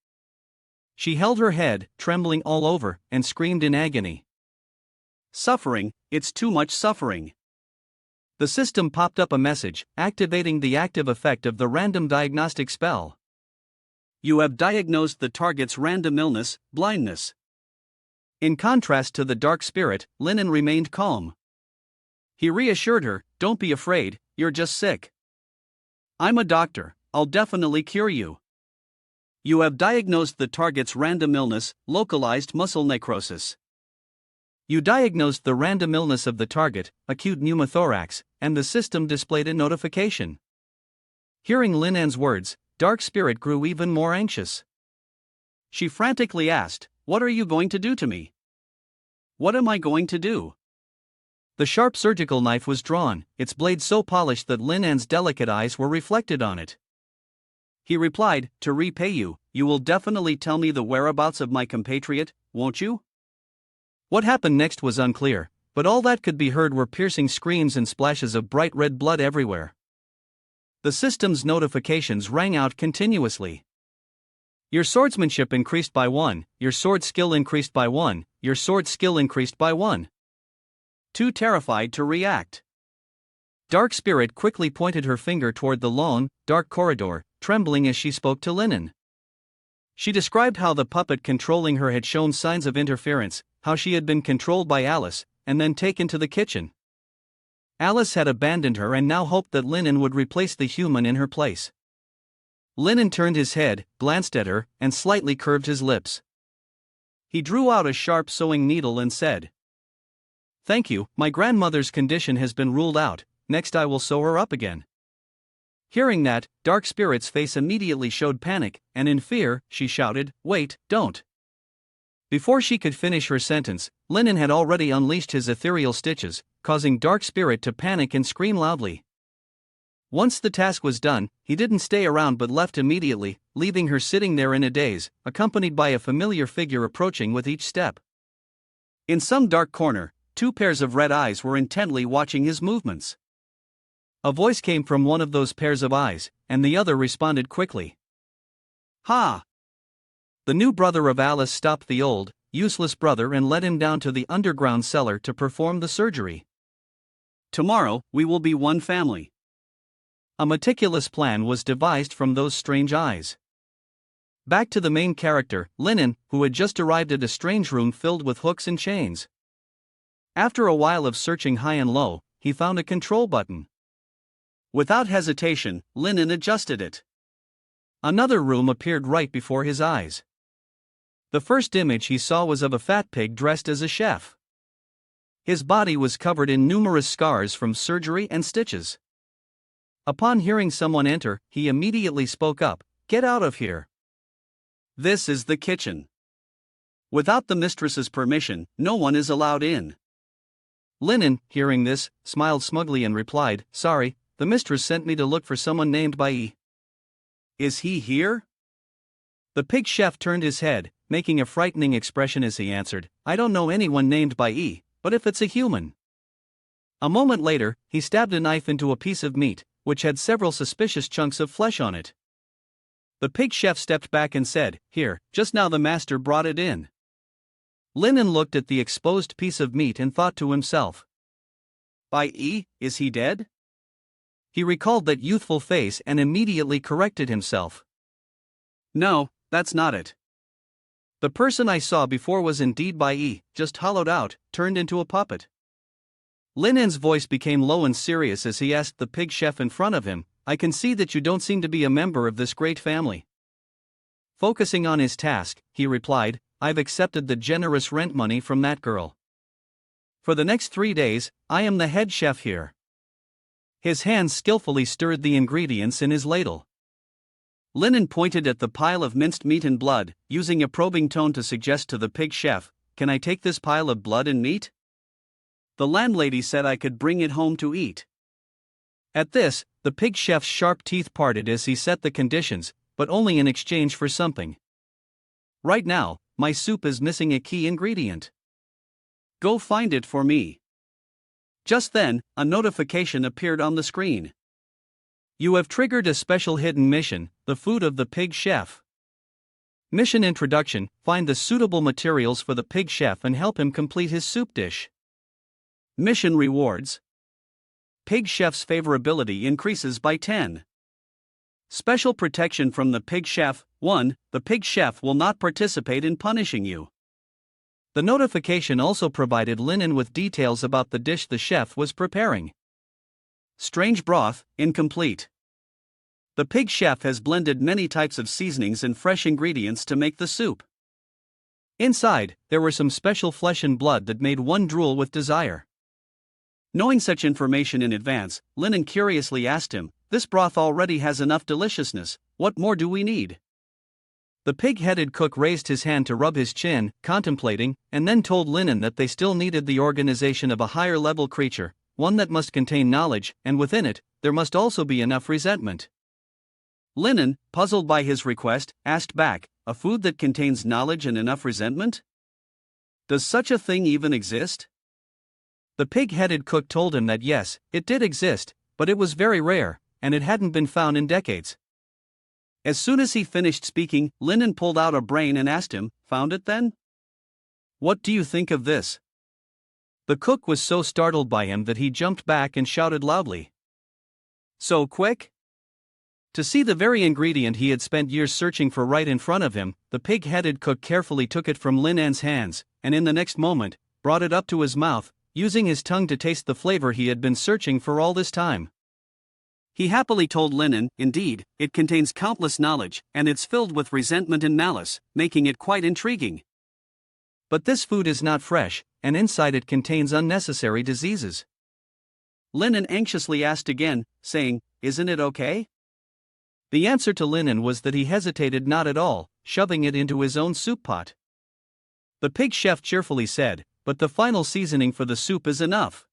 She held her head, trembling all over, and screamed in agony. Suffering, it's too much suffering. The system popped up a message, activating the active effect of the random diagnostic spell. You have diagnosed the target's random illness, blindness. In contrast to the dark spirit, Linen remained calm. He reassured her, don't be afraid, you're just sick. I'm a doctor, I'll definitely cure you. You have diagnosed the target's random illness, localized muscle necrosis. You diagnosed the random illness of the target, acute pneumothorax, and the system displayed a notification. Hearing Linan's words, Dark Spirit grew even more anxious. She frantically asked, what are you going to do to me? What am I going to do? The sharp surgical knife was drawn, its blade so polished that Linan's delicate eyes were reflected on it. He replied, to repay you, you will definitely tell me the whereabouts of my compatriot, won't you? What happened next was unclear, but all that could be heard were piercing screams and splashes of bright red blood everywhere. The system's notifications rang out continuously. Your swordsmanship increased by 1, your sword skill increased by 1, your sword skill increased by 1. Too terrified to react. Dark Spirit quickly pointed her finger toward the long, dark corridor, trembling as she spoke to Linen. She described how the puppet controlling her had shown signs of interference, how she had been controlled by Alice, and then taken to the kitchen. Alice had abandoned her and now hoped that Linen would replace the human in her place. Linen turned his head, glanced at her, and slightly curved his lips. He drew out a sharp sewing needle and said, Thank you, my grandmother's condition has been ruled out, next I will sew her up again. Hearing that, Dark Spirit's face immediately showed panic, and in fear, she shouted, Wait, don't. Before she could finish her sentence, Linen had already unleashed his ethereal stitches, causing Dark Spirit to panic and scream loudly. Once the task was done, he didn't stay around but left immediately, leaving her sitting there in a daze, accompanied by a familiar figure approaching with each step. In some dark corner, 2 pairs of red eyes were intently watching his movements. A voice came from one of those pairs of eyes, and the other responded quickly. Ha! The new brother of Alice stopped the old, useless brother and led him down to the underground cellar to perform the surgery. Tomorrow, we will be one family. A meticulous plan was devised from those strange eyes. Back to the main character, Linen, who had just arrived at a strange room filled with hooks and chains. After a while of searching high and low, he found a control button. Without hesitation, Linen adjusted it. Another room appeared right before his eyes. The first image he saw was of a fat pig dressed as a chef. His body was covered in numerous scars from surgery and stitches. Upon hearing someone enter, he immediately spoke up, Get out of here. This is the kitchen. Without the mistress's permission, no one is allowed in. Linen, hearing this, smiled smugly and replied, Sorry, the mistress sent me to look for someone named by E. Is he here? The pig chef turned his head, making a frightening expression as he answered, I don't know anyone named by E, but if it's a human. A moment later, he stabbed a knife into a piece of meat, which had several suspicious chunks of flesh on it. The pig chef stepped back and said, Here, just now the master brought it in. Linen looked at the exposed piece of meat and thought to himself. By E, is he dead? He recalled that youthful face and immediately corrected himself. No, that's not it. The person I saw before was indeed by E, just hollowed out, turned into a puppet. Linen's voice became low and serious as he asked the pig chef in front of him, I can see that you don't seem to be a member of this great family. Focusing on his task, he replied, I've accepted the generous rent money from that girl. For the next 3 days, I am the head chef here. His hands skillfully stirred the ingredients in his ladle. Linen pointed at the pile of minced meat and blood, using a probing tone to suggest to the pig chef, Can I take this pile of blood and meat? The landlady said I could bring it home to eat. At this, the pig chef's sharp teeth parted as he set the conditions, but only in exchange for something. Right now, my soup is missing a key ingredient. Go find it for me. Just then, a notification appeared on the screen. You have triggered a special hidden mission, the food of the pig chef. Mission introduction: find the suitable materials for the pig chef and help him complete his soup dish. Mission rewards. Pig chef's favorability increases by 10. Special protection from the pig chef. 1. The pig chef will not participate in punishing you. The notification also provided Linen with details about the dish the chef was preparing. Strange broth, incomplete. The pig chef has blended many types of seasonings and fresh ingredients to make the soup. Inside, there were some special flesh and blood that made one drool with desire. Knowing such information in advance, Linen curiously asked him, "This broth already has enough deliciousness, what more do we need?" The pig-headed cook raised his hand to rub his chin, contemplating, and then told Linen that they still needed the organization of a higher-level creature, one that must contain knowledge, and within it, there must also be enough resentment. Linen, puzzled by his request, asked back, "A food that contains knowledge and enough resentment? Does such a thing even exist?" The pig-headed cook told him that yes, it did exist, but it was very rare, and it hadn't been found in decades. As soon as he finished speaking, Linen pulled out a brain and asked him, "Found it then? What do you think of this?" The cook was so startled by him that he jumped back and shouted loudly. "So quick?" To see the very ingredient he had spent years searching for right in front of him, the pig-headed cook carefully took it from Linen's hands, and in the next moment, brought it up to his mouth, using his tongue to taste the flavor he had been searching for all this time. He happily told Linen, "Indeed, it contains countless knowledge, and it's filled with resentment and malice, making it quite intriguing. But this food is not fresh, and inside it contains unnecessary diseases." Linen anxiously asked again, saying, "Isn't it okay?" The answer to Linen was that he hesitated not at all, shoving it into his own soup pot. The pig chef cheerfully said, "But the final seasoning for the soup is enough."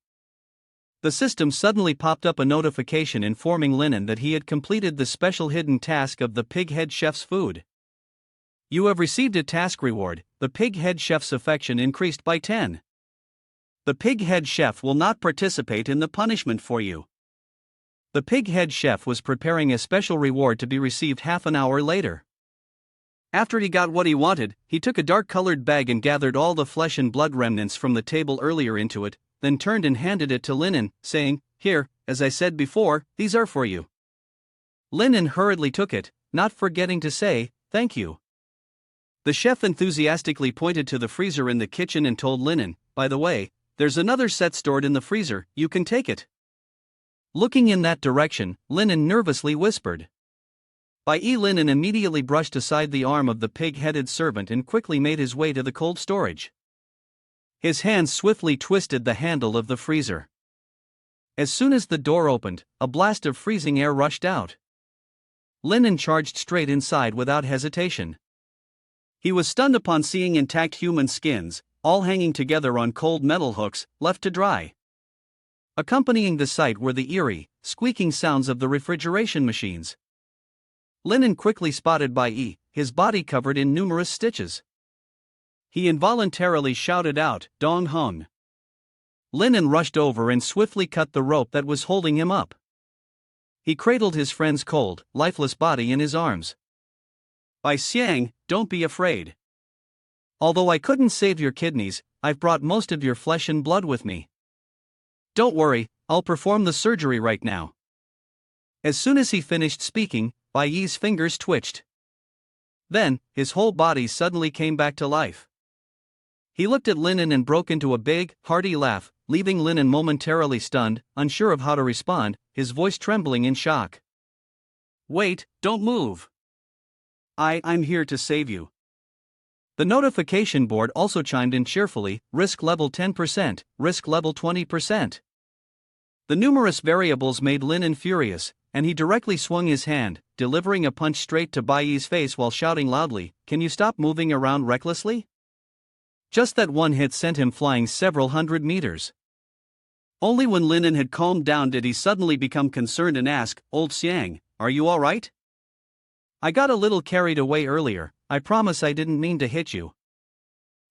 The system suddenly popped up a notification informing Linen that he had completed the special hidden task of the pig head chef's food. You have received a task reward. The pig head chef's affection increased by 10. The pig head chef will not participate in the punishment for you. The pig head chef was preparing a special reward to be received half an hour later. After he got what he wanted, he took a dark-colored bag and gathered all the flesh and blood remnants from the table earlier into it, then turned and handed it to Linen, saying, "Here, as I said before, these are for you." Linen hurriedly took it, not forgetting to say, "Thank you." The chef enthusiastically pointed to the freezer in the kitchen and told Linen, "By the way, there's another set stored in the freezer, you can take it." Looking in that direction, Linen nervously whispered. Linen immediately brushed aside the arm of the pig-headed servant and quickly made his way to the cold storage. His hands swiftly twisted the handle of the freezer. As soon as the door opened, a blast of freezing air rushed out. Linen charged straight inside without hesitation. He was stunned upon seeing intact human skins, all hanging together on cold metal hooks, left to dry. Accompanying the sight were the eerie, squeaking sounds of the refrigeration machines. Linen quickly spotted his body covered in numerous stitches. He involuntarily shouted out, "Dong Hung." Linen rushed over and swiftly cut the rope that was holding him up. He cradled his friend's cold, lifeless body in his arms. "Bai Xiang, don't be afraid. Although I couldn't save your kidneys, I've brought most of your flesh and blood with me. Don't worry, I'll perform the surgery right now." As soon as he finished speaking, Bai Yi's fingers twitched. Then, his whole body suddenly came back to life. He looked at Linen and broke into a big, hearty laugh, leaving Linen momentarily stunned, unsure of how to respond, his voice trembling in shock. "Wait, don't move. I'm here to save you." The notification board also chimed in cheerfully, "Risk level 10%, risk level 20%. The numerous variables made Linen furious, and he directly swung his hand, delivering a punch straight to Bai Yi's face while shouting loudly, "Can you stop moving around recklessly?" Just that one hit sent him flying several hundred meters. Only when Linen had calmed down did he suddenly become concerned and ask, "Old Xiang, are you alright? I got a little carried away earlier, I promise I didn't mean to hit you."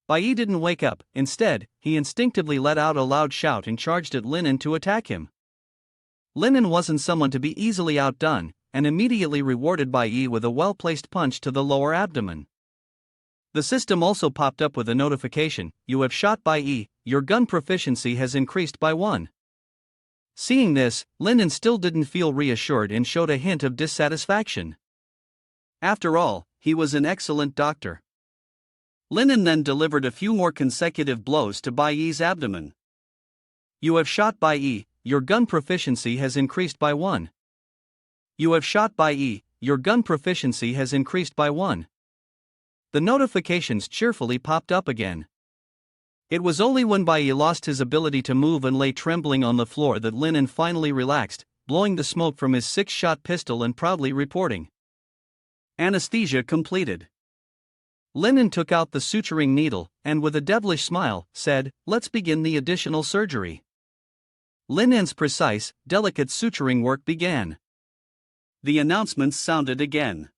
Bai Yi didn't wake up, instead, he instinctively let out a loud shout and charged at Linen to attack him. Linen wasn't someone to be easily outdone, and immediately rewarded Bai Yi with a well-placed punch to the lower abdomen. The system also popped up with a notification, "You have shot Bai Yi, your gun proficiency has increased by 1. Seeing this, Linen still didn't feel reassured and showed a hint of dissatisfaction. After all, he was an excellent doctor. Linen then delivered a few more consecutive blows to Bai Yi's abdomen. "You have shot Bai Yi, your gun proficiency has increased by 1. You have shot Bai Yi, your gun proficiency has increased by 1. The notifications cheerfully popped up again. It was only when Bai Yi lost his ability to move and lay trembling on the floor that Linen finally relaxed, blowing the smoke from his 6-shot pistol and proudly reporting, "Anesthesia completed." Linen took out the suturing needle, and with a devilish smile, said, "Let's begin the additional surgery." Linen's precise, delicate suturing work began. The announcements sounded again.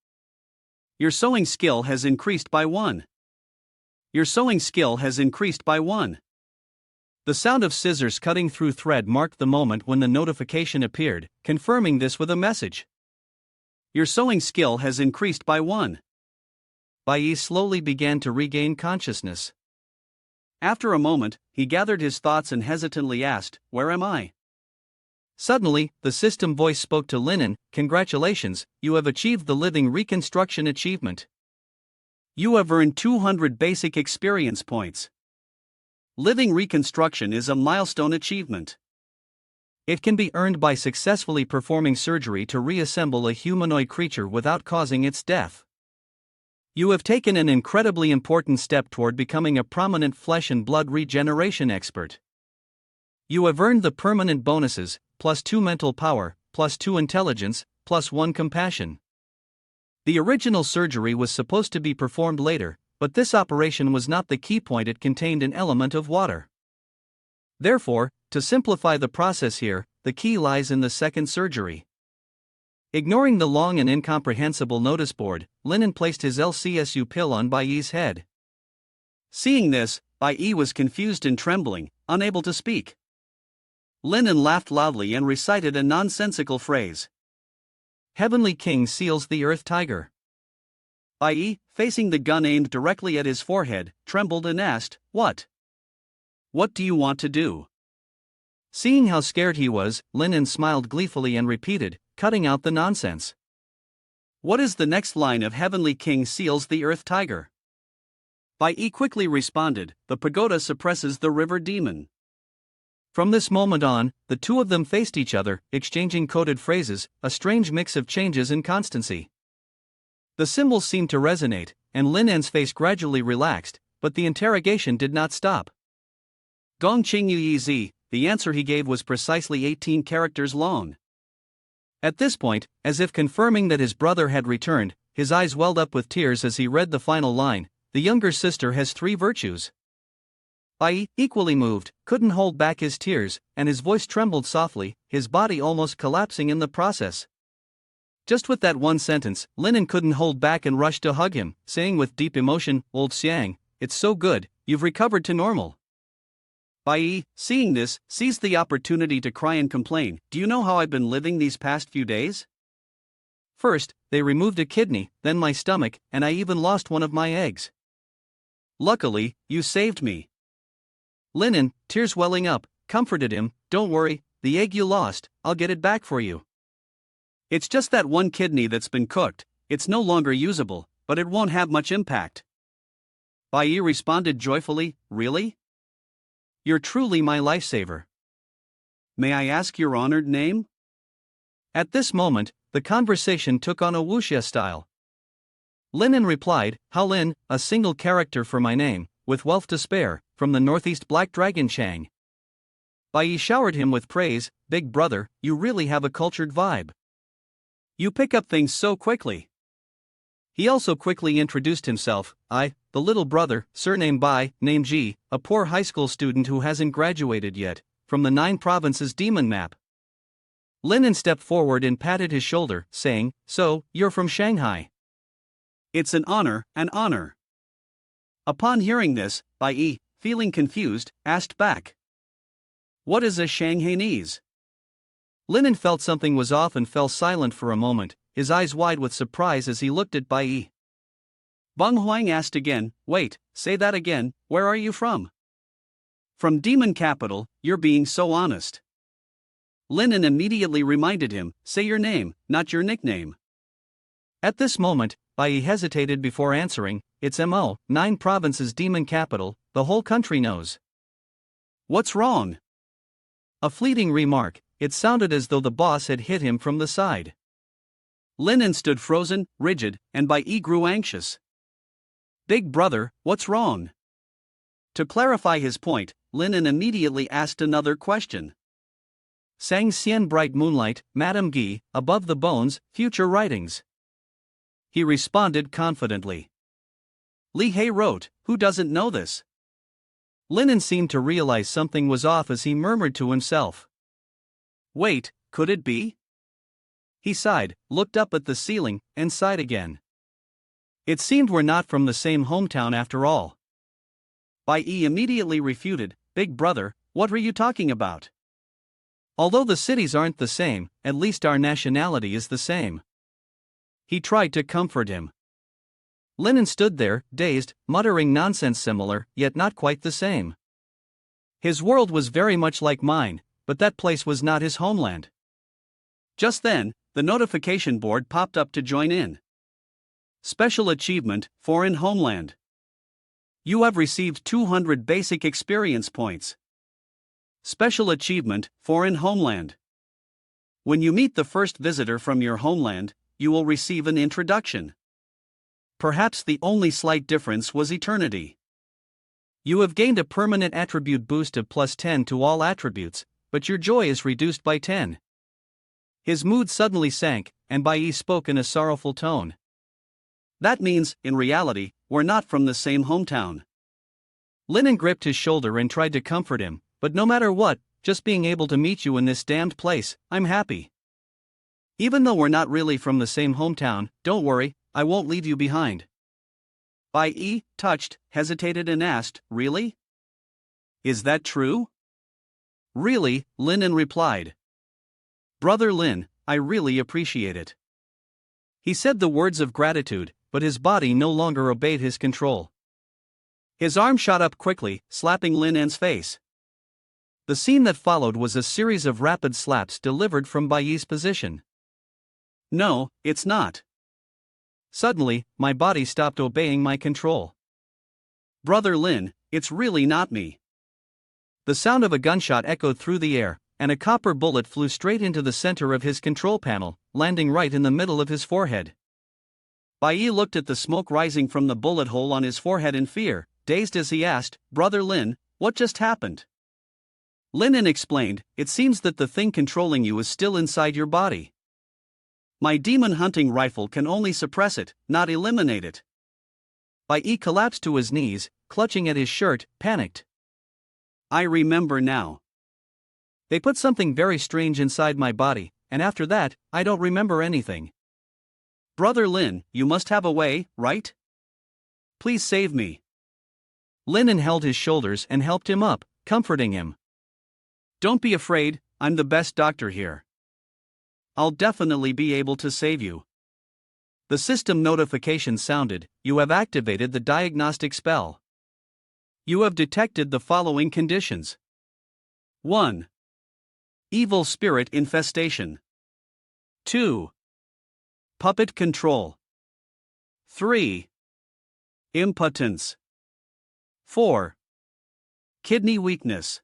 "Your sewing skill has increased by 1. Your sewing skill has increased by 1. The sound of scissors cutting through thread marked the moment when the notification appeared, confirming this with a message. "Your sewing skill has increased by 1. Bai Yi slowly began to regain consciousness. After a moment, he gathered his thoughts and hesitantly asked, "Where am I?" Suddenly, the system voice spoke to Linen, "Congratulations, you have achieved the Living Reconstruction achievement. You have earned 200 basic experience points. Living Reconstruction is a milestone achievement. It can be earned by successfully performing surgery to reassemble a humanoid creature without causing its death. You have taken an incredibly important step toward becoming a prominent flesh and blood regeneration expert. You have earned the permanent bonuses, +2 mental power, +2 intelligence, +1 compassion." The original surgery was supposed to be performed later, but this operation was not the key point. It contained an element of water. Therefore, to simplify the process here, the key lies in the second surgery. Ignoring the long and incomprehensible notice board, Linen placed his LCSU pill on Bai Yi's head. Seeing this, Bai Yi was confused and trembling, unable to speak. Linen laughed loudly and recited a nonsensical phrase. "Heavenly King seals the Earth Tiger." Bai Yi, facing the gun aimed directly at his forehead, trembled and asked, "What? What do you want to do?" Seeing how scared he was, Linen smiled gleefully and repeated, cutting out the nonsense, "What is the next line of Heavenly King seals the Earth Tiger?" Bai Yi quickly responded, "The pagoda suppresses the river demon." From this moment on, the two of them faced each other, exchanging coded phrases, a strange mix of changes and constancy. The symbols seemed to resonate, and Linen's face gradually relaxed, but the interrogation did not stop. "Gong Qing Yu Yi Zi," the answer he gave was precisely 18 characters long. At this point, as if confirming that his brother had returned, his eyes welled up with tears as he read the final line, "The younger sister has 3 virtues." Bai Yi, equally moved, couldn't hold back his tears, and his voice trembled softly, his body almost collapsing in the process. Just with that one sentence, Linen couldn't hold back and rushed to hug him, saying with deep emotion, "Old Xiang, it's so good, you've recovered to normal." Bai Yi, seeing this, seized the opportunity to cry and complain, "Do you know how I've been living these past few days? First, they removed a kidney, then my stomach, and I even lost one of my eggs. Luckily, you saved me." Linen, tears welling up, comforted him, "Don't worry, the egg you lost, I'll get it back for you. It's just that one kidney that's been cooked, it's no longer usable, but it won't have much impact." Bai Yi responded joyfully, "Really? You're truly my lifesaver. May I ask your honored name?" At this moment, the conversation took on a wuxia style. Linen replied, "Haolin, a single character for my name, with wealth to spare, from the northeast Black Dragon Chang." Bai Yi showered him with praise, "Big brother, you really have a cultured vibe. You pick up things so quickly." He also quickly introduced himself, "I, the little brother, surname Bai, name Ji, a poor high school student who hasn't graduated yet, from the 9 provinces demon map. Linen stepped forward and patted his shoulder, saying, "So, you're from Shanghai." "It's an honor, an honor." Upon hearing this, Bai Yi, feeling confused, asked back, "What is a Shanghainese?" Linen felt something was off and fell silent for a moment, his eyes wide with surprise as he looked at Bai Yi. Bang Huang asked again, "Wait, say that again, where are you from?" "From Demon Capital, you're being so honest." Linen immediately reminded him, "Say your name, not your nickname." At this moment, Bai Yi hesitated before answering, "It's MO, 9 provinces demon capital, the whole country knows." "What's wrong?" A fleeting remark, it sounded as though the boss had hit him from the side. Linen stood frozen, rigid, and Bai Yi grew anxious. "Big brother, what's wrong?" To clarify his point, Linen immediately asked another question. Sang Xian bright moonlight, Madame Guy, above the bones, future writings. He responded confidently. Li Hei wrote, "Who doesn't know this?" Linen seemed to realize something was off as he murmured to himself. "Wait, could it be?" He sighed, looked up at the ceiling, and sighed again. It seemed we're not from the same hometown after all. Bai Yi immediately refuted, "Big brother, what were you talking about?" Although the cities aren't the same, at least our nationality is the same. He tried to comfort him. Linen stood there, dazed, muttering nonsense similar, yet not quite the same. His world was very much like mine, but that place was not his homeland. Just then, the notification board popped up to join in. Special achievement, foreign homeland. You have received 200 basic experience points. Special achievement, foreign homeland. When you meet the first visitor from your homeland, you will receive an introduction. Perhaps the only slight difference was eternity. You have gained a permanent attribute boost of +10 to all attributes, but your joy is reduced by 10. His mood suddenly sank, and Bai Yi spoke in a sorrowful tone. That means, in reality, we're not from the same hometown. Linen gripped his shoulder and tried to comfort him, but no matter what, just being able to meet you in this damned place, I'm happy. Even though we're not really from the same hometown, don't worry, I won't leave you behind. Bai Yi, touched, hesitated and asked, "Really? Is that true?" "Really," Linen replied. "Brother Lin, I really appreciate it." He said the words of gratitude, but his body no longer obeyed his control. His arm shot up quickly, slapping Linen's face. The scene that followed was a series of rapid slaps delivered from Bai Yi's position. "No, it's not." Suddenly, my body stopped obeying my control. "Brother Lin, it's really not me." The sound of a gunshot echoed through the air, and a copper bullet flew straight into the center of his control panel, landing right in the middle of his forehead. Bai Yi looked at the smoke rising from the bullet hole on his forehead in fear, dazed as he asked, "Brother Lin, what just happened?" Linen explained, "It seems that the thing controlling you is still inside your body. My demon hunting rifle can only suppress it, not eliminate it." Bai Yi collapsed to his knees, clutching at his shirt, panicked. "I remember now. They put something very strange inside my body, and after that, I don't remember anything." "Brother Lin, you must have a way, right? Please save me." Linen held his shoulders and helped him up, comforting him. "Don't be afraid, I'm the best doctor here. I'll definitely be able to save you." The system notification sounded, "You have activated the diagnostic spell. You have detected the following conditions. 1. Evil spirit infestation. 2. Puppet control. 3. Impotence. 4. Kidney weakness."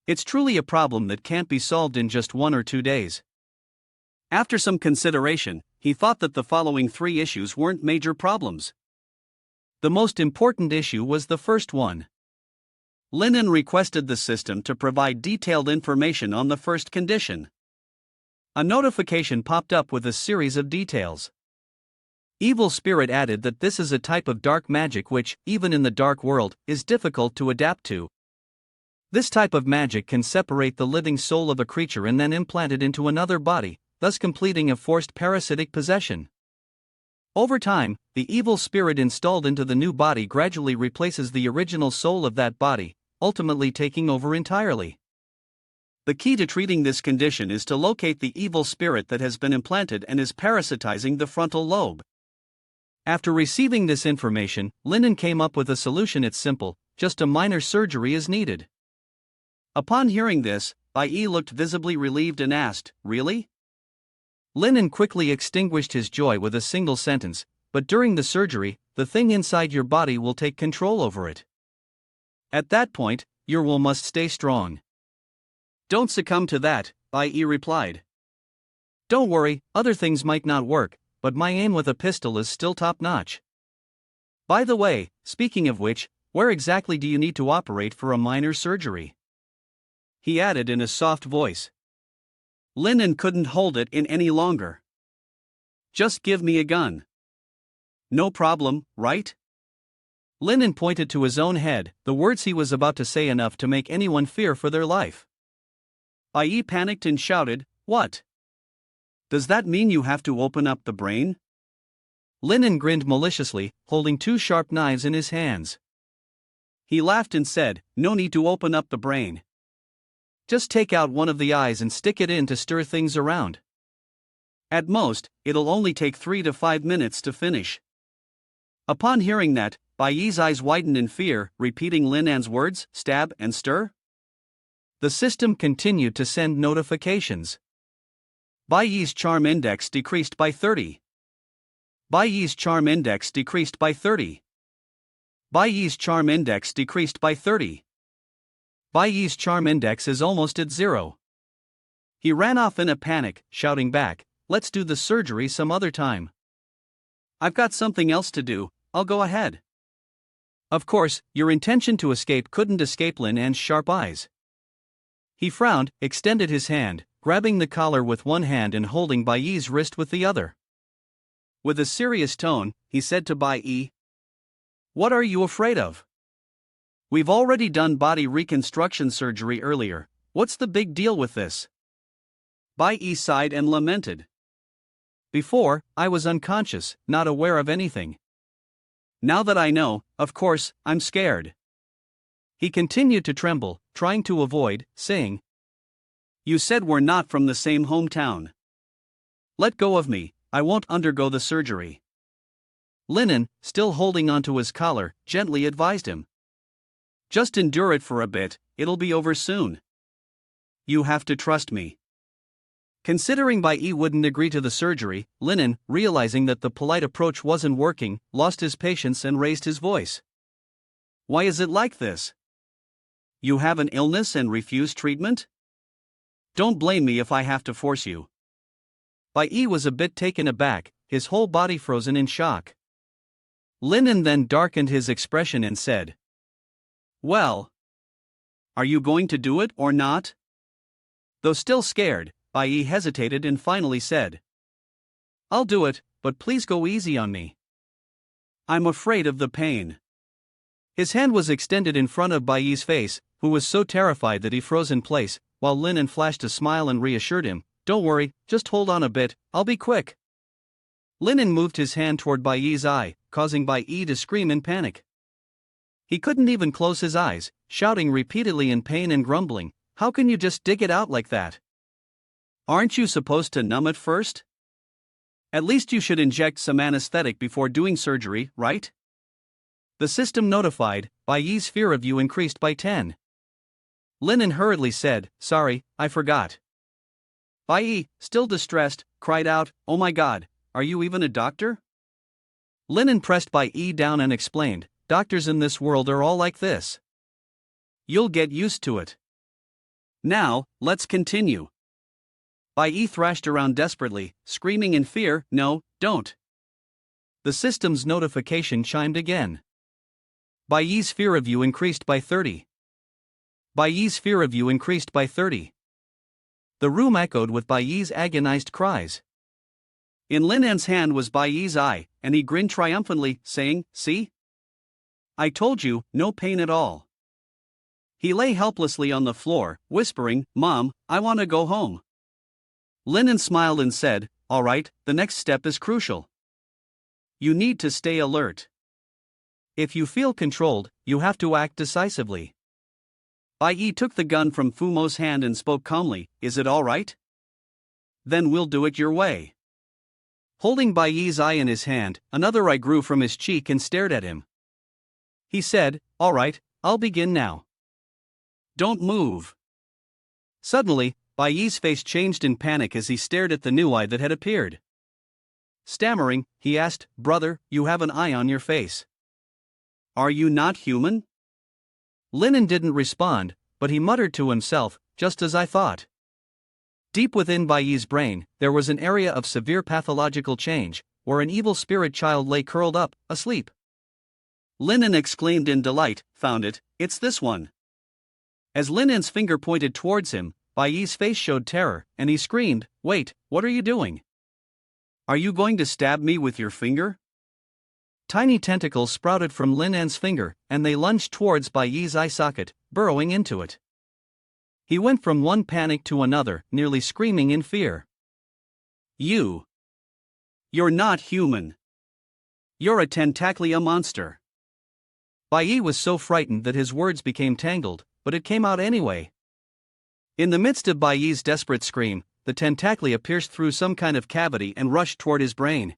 It's truly a problem that can't be solved in just 1 or 2 days. After some consideration, he thought that the following 3 issues weren't major problems. The most important issue was the first one. Linen requested the system to provide detailed information on the first condition. A notification popped up with a series of details. Evil Spirit added that this is a type of dark magic which, even in the dark world, is difficult to adapt to. This type of magic can separate the living soul of a creature and then implant it into another body, thus completing a forced parasitic possession. Over time, the evil spirit installed into the new body gradually replaces the original soul of that body, ultimately taking over entirely. The key to treating this condition is to locate the evil spirit that has been implanted and is parasitizing the frontal lobe. After receiving this information, Linen came up with a solution. It's simple, just a minor surgery is needed. Upon hearing this, Bai looked visibly relieved and asked, "Really?" Linen quickly extinguished his joy with a single sentence, "But during the surgery, the thing inside your body will take control over it. At that point, your will must stay strong." "Don't succumb to that," Bai replied. "Don't worry, other things might not work, but my aim with a pistol is still top-notch. By the way, speaking of which, where exactly do you need to operate for a minor surgery?" he added in a soft voice. Linen couldn't hold it in any longer. "Just give me a gun." "No problem, right?" Linen pointed to his own head, the words he was about to say enough to make anyone fear for their life. Bai panicked and shouted, "What? Does that mean you have to open up the brain?" Linen grinned maliciously, holding two sharp knives in his hands. He laughed and said, "No need to open up the brain. Just take out one of the eyes and stick it in to stir things around. At most, it'll only take 3 to 5 minutes to finish." Upon hearing that, Bai's eyes widened in fear, repeating Linan's words, "Stab and stir." The system continued to send notifications. Bai's charm index decreased by 30. Bai's charm index decreased by 30. Bai's charm index decreased by 30. Bai's charm index is almost at 0. He ran off in a panic, shouting back, "Let's do the surgery some other time. I've got something else to do, I'll go ahead." Of course, your intention to escape couldn't escape Linan's sharp eyes. He frowned, extended his hand, grabbing the collar with one hand and holding Bai's wrist with the other. With a serious tone, he said to Bai, "What are you afraid of? We've already done body reconstruction surgery earlier, what's the big deal with this?" Bai sighed and lamented. "Before, I was unconscious, not aware of anything. Now that I know, of course, I'm scared." He continued to tremble, trying to avoid saying, "You said we're not from the same hometown. Let go of me, I won't undergo the surgery." Linen, still holding onto his collar, gently advised him, "Just endure it for a bit, it'll be over soon. You have to trust me." Considering Bai wouldn't agree to the surgery, Linen, realizing that the polite approach wasn't working, lost his patience and raised his voice. "Why is it like this? You have an illness and refuse treatment? Don't blame me if I have to force you." Bai was a bit taken aback, his whole body frozen in shock. Linen then darkened his expression and said, "Well, are you going to do it or not?" Though still scared, Bai hesitated and finally said, "I'll do it, but please go easy on me. I'm afraid of the pain." His hand was extended in front of Bai's face, who was so terrified that he froze in place, while Linen flashed a smile and reassured him, "Don't worry, just hold on a bit, I'll be quick." Linen moved his hand toward Bai's eye, causing Bai to scream in panic. He couldn't even close his eyes, shouting repeatedly in pain and grumbling, "How can you just dig it out like that? Aren't you supposed to numb it first? At least you should inject some anesthetic before doing surgery, right?" The system notified, Bai's fear of you increased by 10. Linen hurriedly said, "Sorry, I forgot." Bai, still distressed, cried out, "Oh my god, are you even a doctor?" Linen pressed Bai down and explained, "Doctors in this world are all like this. You'll get used to it. Now, let's continue." Bai thrashed around desperately, screaming in fear, "No, don't." The system's notification chimed again. Bai's fear of you increased by 30. Bai's fear of you increased by 30. The room echoed with Bai's agonized cries. In Linan's hand was Bai's eye, and he grinned triumphantly, saying, "See? I told you, no pain at all." He lay helplessly on the floor, whispering, "Mom, I want to go home." Linen smiled and said, "All right, the next step is crucial. You need to stay alert. If you feel controlled, you have to act decisively." Bai Yi took the gun from Fumo's hand and spoke calmly, "Is it all right? Then we'll do it your way." Holding Bai Yi's eye in his hand, another eye grew from his cheek and stared at him. He said, "All right, I'll begin now. Don't move." Suddenly, Bai Yi's face changed in panic as he stared at the new eye that had appeared. Stammering, he asked, "Brother, you have an eye on your face. Are you not human?" Linen didn't respond, but he muttered to himself, "Just as I thought." Deep within Bai Yi's brain, there was an area of severe pathological change, where an evil spirit child lay curled up, asleep. Linen exclaimed in delight, "Found it, it's this one." As Linen's finger pointed towards him, Bai Yi's face showed terror, and he screamed, "Wait, what are you doing? Are you going to stab me with your finger?" Tiny tentacles sprouted from Linen's finger, and they lunged towards Bai Yi's eye socket, burrowing into it. He went from one panic to another, nearly screaming in fear. You're not human. You're a Tentaclia monster." Bai Yi was so frightened that his words became tangled, but it came out anyway. In the midst of Bai Yi's desperate scream, the Tentaclia pierced through some kind of cavity and rushed toward his brain.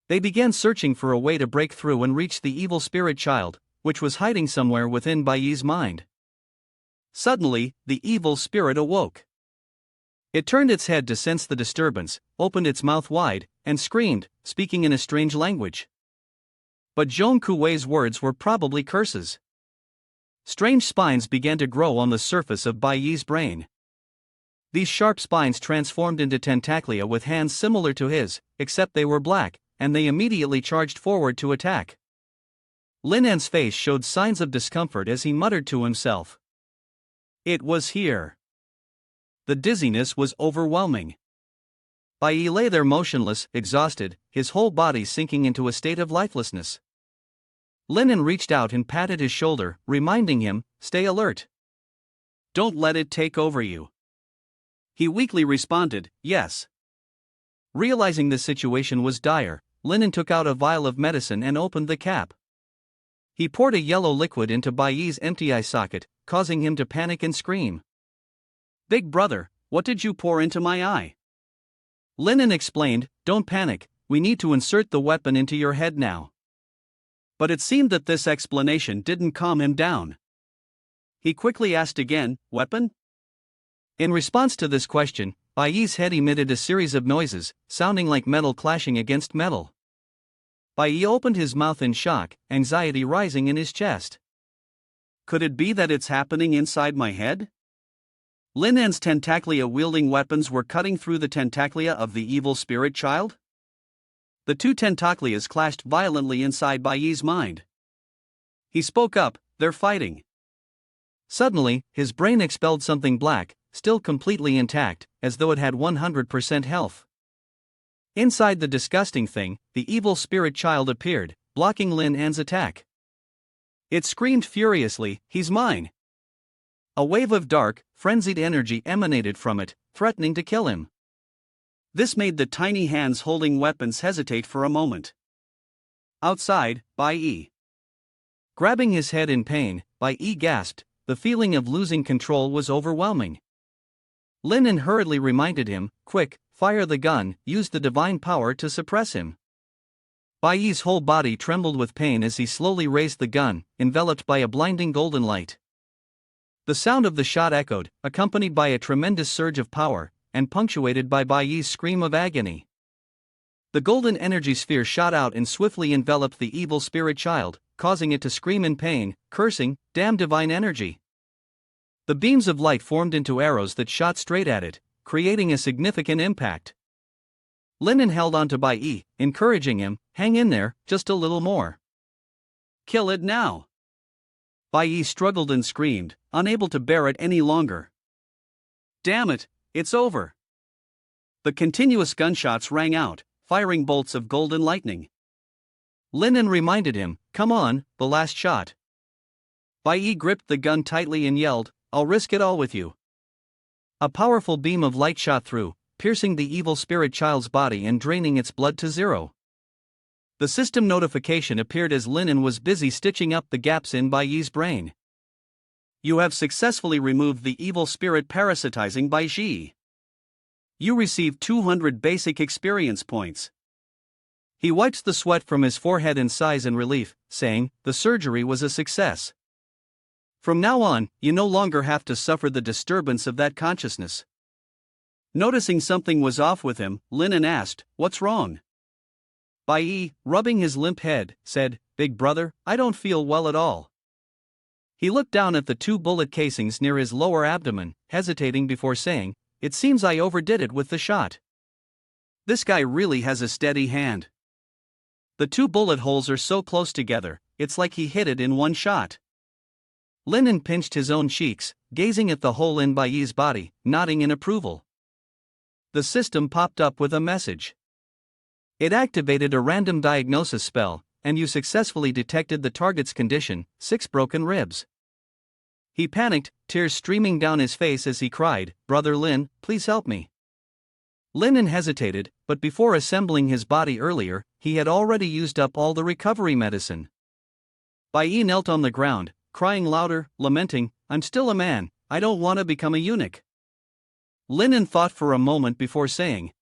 They began searching for a way to break through and reach the evil spirit child, which was hiding somewhere within Bai Yi's mind. Suddenly, the evil spirit awoke. It turned its head to sense the disturbance, opened its mouth wide, and screamed, speaking in a strange language. But Zhong Kuwei's words were probably curses. Strange spines began to grow on the surface of Bai Yi's brain. These sharp spines transformed into Tentaclia with hands similar to his, except they were black, and they immediately charged forward to attack. Linen's face showed signs of discomfort as he muttered to himself. It was here. The dizziness was overwhelming. Bai Yi lay there motionless, exhausted, his whole body sinking into a state of lifelessness. Linen reached out and patted his shoulder, reminding him, "Stay alert. Don't let it take over you." He weakly responded, "Yes." Realizing the situation was dire, Linen took out a vial of medicine and opened the cap. He poured a yellow liquid into Bai Yi's empty eye socket, causing him to panic and scream. "Big brother, what did you pour into my eye?" Linen explained, "Don't panic, we need to insert the weapon into your head now." But it seemed that this explanation didn't calm him down. He quickly asked again, "Weapon?" In response to this question, Bai Yi's head emitted a series of noises, sounding like metal clashing against metal. Bai Yi opened his mouth in shock, anxiety rising in his chest. Could it be that it's happening inside my head? Linen's Tentaclia-wielding weapons were cutting through the Tentaclia of the evil spirit child? The two Tentaclias clashed violently inside Bai Yi's mind. He spoke up, "They're fighting." Suddenly, his brain expelled something black, still completely intact, as though it had 100% health. Inside the disgusting thing, the evil spirit child appeared, blocking Lin An's attack. It screamed furiously, "He's mine!" A wave of dark, frenzied energy emanated from it, threatening to kill him. This made the tiny hands holding weapons hesitate for a moment. Outside, Bai Yi. Grabbing his head in pain, Bai Yi gasped. The feeling of losing control was overwhelming. Linen hurriedly reminded him, "Quick, fire the gun, use the divine power to suppress him." Bai Yi's whole body trembled with pain as he slowly raised the gun, enveloped by a blinding golden light. The sound of the shot echoed, accompanied by a tremendous surge of power, and punctuated by Bai Yi's scream of agony. The golden energy sphere shot out and swiftly enveloped the evil spirit child, causing it to scream in pain, cursing, "Damn divine energy!" The beams of light formed into arrows that shot straight at it, creating a significant impact. Linen held on to Bai Yi, encouraging him, "Hang in there, just a little more. Kill it now." Bai Yi struggled and screamed, unable to bear it any longer. "Damn it, it's over." The continuous gunshots rang out, firing bolts of golden lightning. Linen reminded him, "Come on, the last shot." Bai Yi gripped the gun tightly and yelled, "I'll risk it all with you." A powerful beam of light shot through, piercing the evil spirit child's body and draining its blood to zero. The system notification appeared as Linen was busy stitching up the gaps in Bai Yi's brain. You have successfully removed the evil spirit parasitizing Bai Yi. You receive 200 basic experience points. He wipes the sweat from his forehead in sighs and relief, saying, "The surgery was a success. From now on, you no longer have to suffer the disturbance of that consciousness." Noticing something was off with him, Linen asked, "What's wrong?" Bai Yi, rubbing his limp head, said, "Big brother, I don't feel well at all." He looked down at the 2 bullet casings near his lower abdomen, hesitating before saying, "It seems I overdid it with the shot. This guy really has a steady hand. The 2 bullet holes are so close together, it's like he hit it in one shot." Linen pinched his own cheeks, gazing at the hole in Bai Yi's body, nodding in approval. The system popped up with a message. It activated a random diagnosis spell, and you successfully detected the target's condition, 6 broken ribs. He panicked, tears streaming down his face as he cried, "Brother Lin, please help me." Linen hesitated, but before assembling his body earlier, he had already used up all the recovery medicine. Bai Yi knelt on the ground, crying louder, lamenting, "I'm still a man, I don't want to become a eunuch." Linen thought for a moment before saying,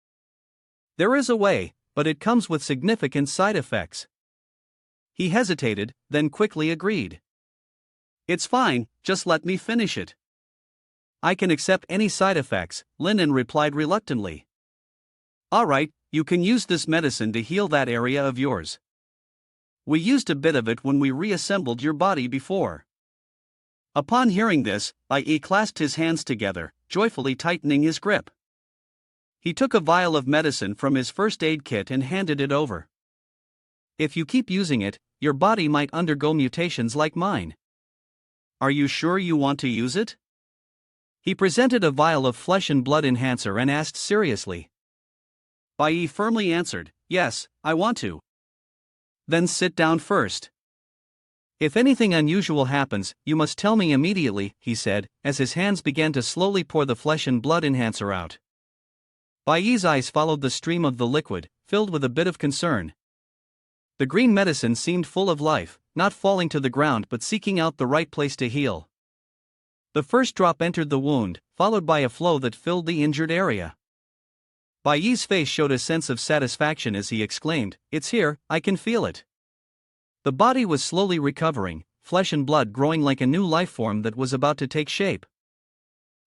"There is a way, but it comes with significant side effects." He hesitated, then quickly agreed. "It's fine, just let me finish it." "I can accept any side effects," Linen replied reluctantly. "Alright, you can use this medicine to heal that area of yours. We used a bit of it when we reassembled your body before." Upon hearing this, Bai Yi clasped his hands together, joyfully tightening his grip. He took a vial of medicine from his first aid kit and handed it over. "If you keep using it, your body might undergo mutations like mine. Are you sure you want to use it?" He presented a vial of flesh and blood enhancer and asked seriously. Bai Yi firmly answered, "Yes, I want to." "Then sit down first. If anything unusual happens, you must tell me immediately," he said, as his hands began to slowly pour the flesh and blood enhancer out. Bai Yi's eyes followed the stream of the liquid, filled with a bit of concern. The green medicine seemed full of life, not falling to the ground but seeking out the right place to heal. The first drop entered the wound, followed by a flow that filled the injured area. Bai Yi's face showed a sense of satisfaction as he exclaimed, "It's here, I can feel it." The body was slowly recovering, flesh and blood growing like a new life form that was about to take shape.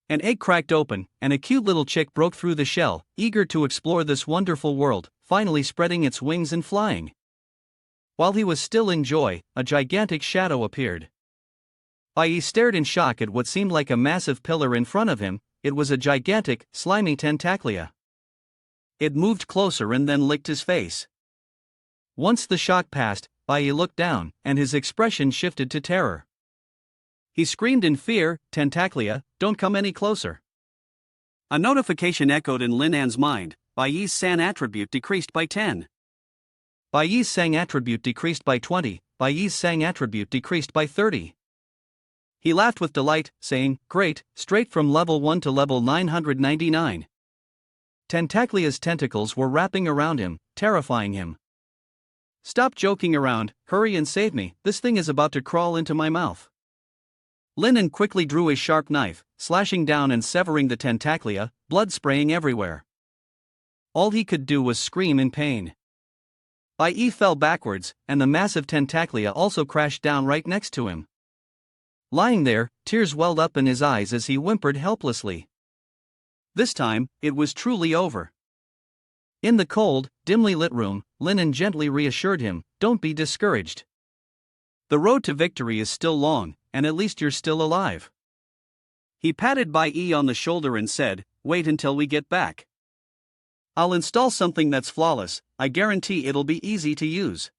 An egg cracked open, and a cute little chick broke through the shell, eager to explore this wonderful world, finally spreading its wings and flying. While he was still in joy, a gigantic shadow appeared. Bai Yi stared in shock at what seemed like a massive pillar in front of him. It was a gigantic, slimy tentaclia. It moved closer and then licked his face. Once the shock passed, Bai Yi looked down, and his expression shifted to terror. He screamed in fear, "Tentaclia, don't come any closer." A notification echoed in Linan's mind, Bai Yi's San attribute decreased by 10. Bai Yi's Sang attribute decreased by 20, Bai Yi's Sang attribute decreased by 30. He laughed with delight, saying, "Great, straight from level 1 to level 999. Tentaclia's tentacles were wrapping around him, terrifying him. "Stop joking around, hurry and save me, this thing is about to crawl into my mouth." Linen quickly drew his sharp knife, slashing down and severing the tentaclia, blood spraying everywhere. All he could do was scream in pain. Bai Yi fell backwards, and the massive tentaclia also crashed down right next to him. Lying there, tears welled up in his eyes as he whimpered helplessly. This time, it was truly over. In the cold, dimly lit room, Linen gently reassured him, "Don't be discouraged. The road to victory is still long, and at least you're still alive." He patted Bai Yi on the shoulder and said, "Wait until we get back. I'll install something that's flawless, I guarantee it'll be easy to use."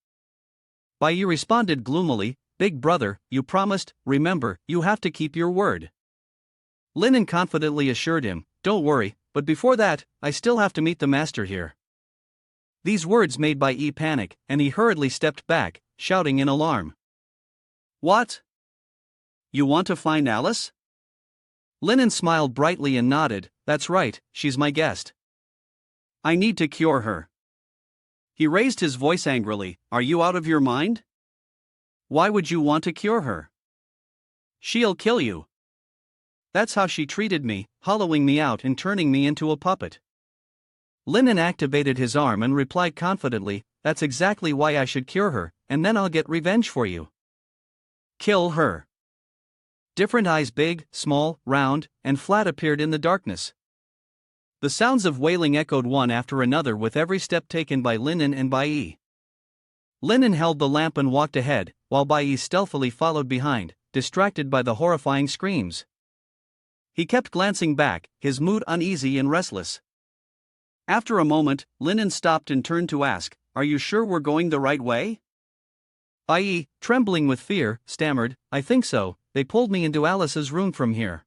Bai Yi responded gloomily, "Big brother, you promised, remember, you have to keep your word." Linen confidently assured him, "Don't worry, but before that, I still have to meet the master here." These words made Bai Yi panic, and he hurriedly stepped back, shouting in alarm. "What? You want to find Alice? Linen smiled brightly and nodded, that's right, she's my guest. I need to cure her. He raised his voice angrily, are you out of your mind? Why would you want to cure her? She'll kill you. That's how she treated me, hollowing me out and turning me into a puppet. Linen activated his arm and replied confidently, that's exactly why I should cure her, and then I'll get revenge for you. Kill her. Different eyes, big, small, round, and flat, appeared in the darkness. The sounds of wailing echoed one after another with every step taken by Linen and Bai. Linen held the lamp and walked ahead, while Bai stealthily followed behind, distracted by the horrifying screams. He kept glancing back, his mood uneasy and restless. After a moment, Linen stopped and turned to ask, are you sure we're going the right way? Bai, trembling with fear, stammered, I think so, they pulled me into Alice's room from here.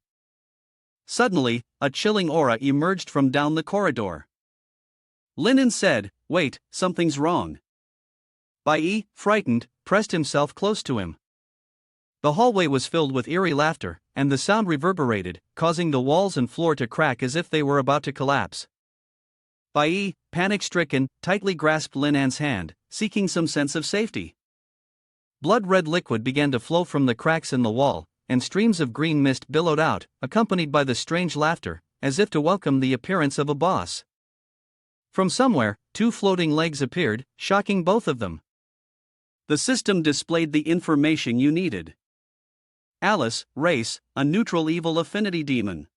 Suddenly, a chilling aura emerged from down the corridor. Linen said, wait, something's wrong. Bai, frightened, pressed himself close to him. The hallway was filled with eerie laughter, and the sound reverberated, causing the walls and floor to crack as if they were about to collapse. Bai, panic-stricken, tightly grasped Linan's hand, seeking some sense of safety. Blood-red liquid began to flow from the cracks in the wall, and streams of green mist billowed out, accompanied by the strange laughter, as if to welcome the appearance of a boss. From somewhere, two floating legs appeared, shocking both of them. The system displayed the information you needed. Alice, race, a neutral evil affinity demon.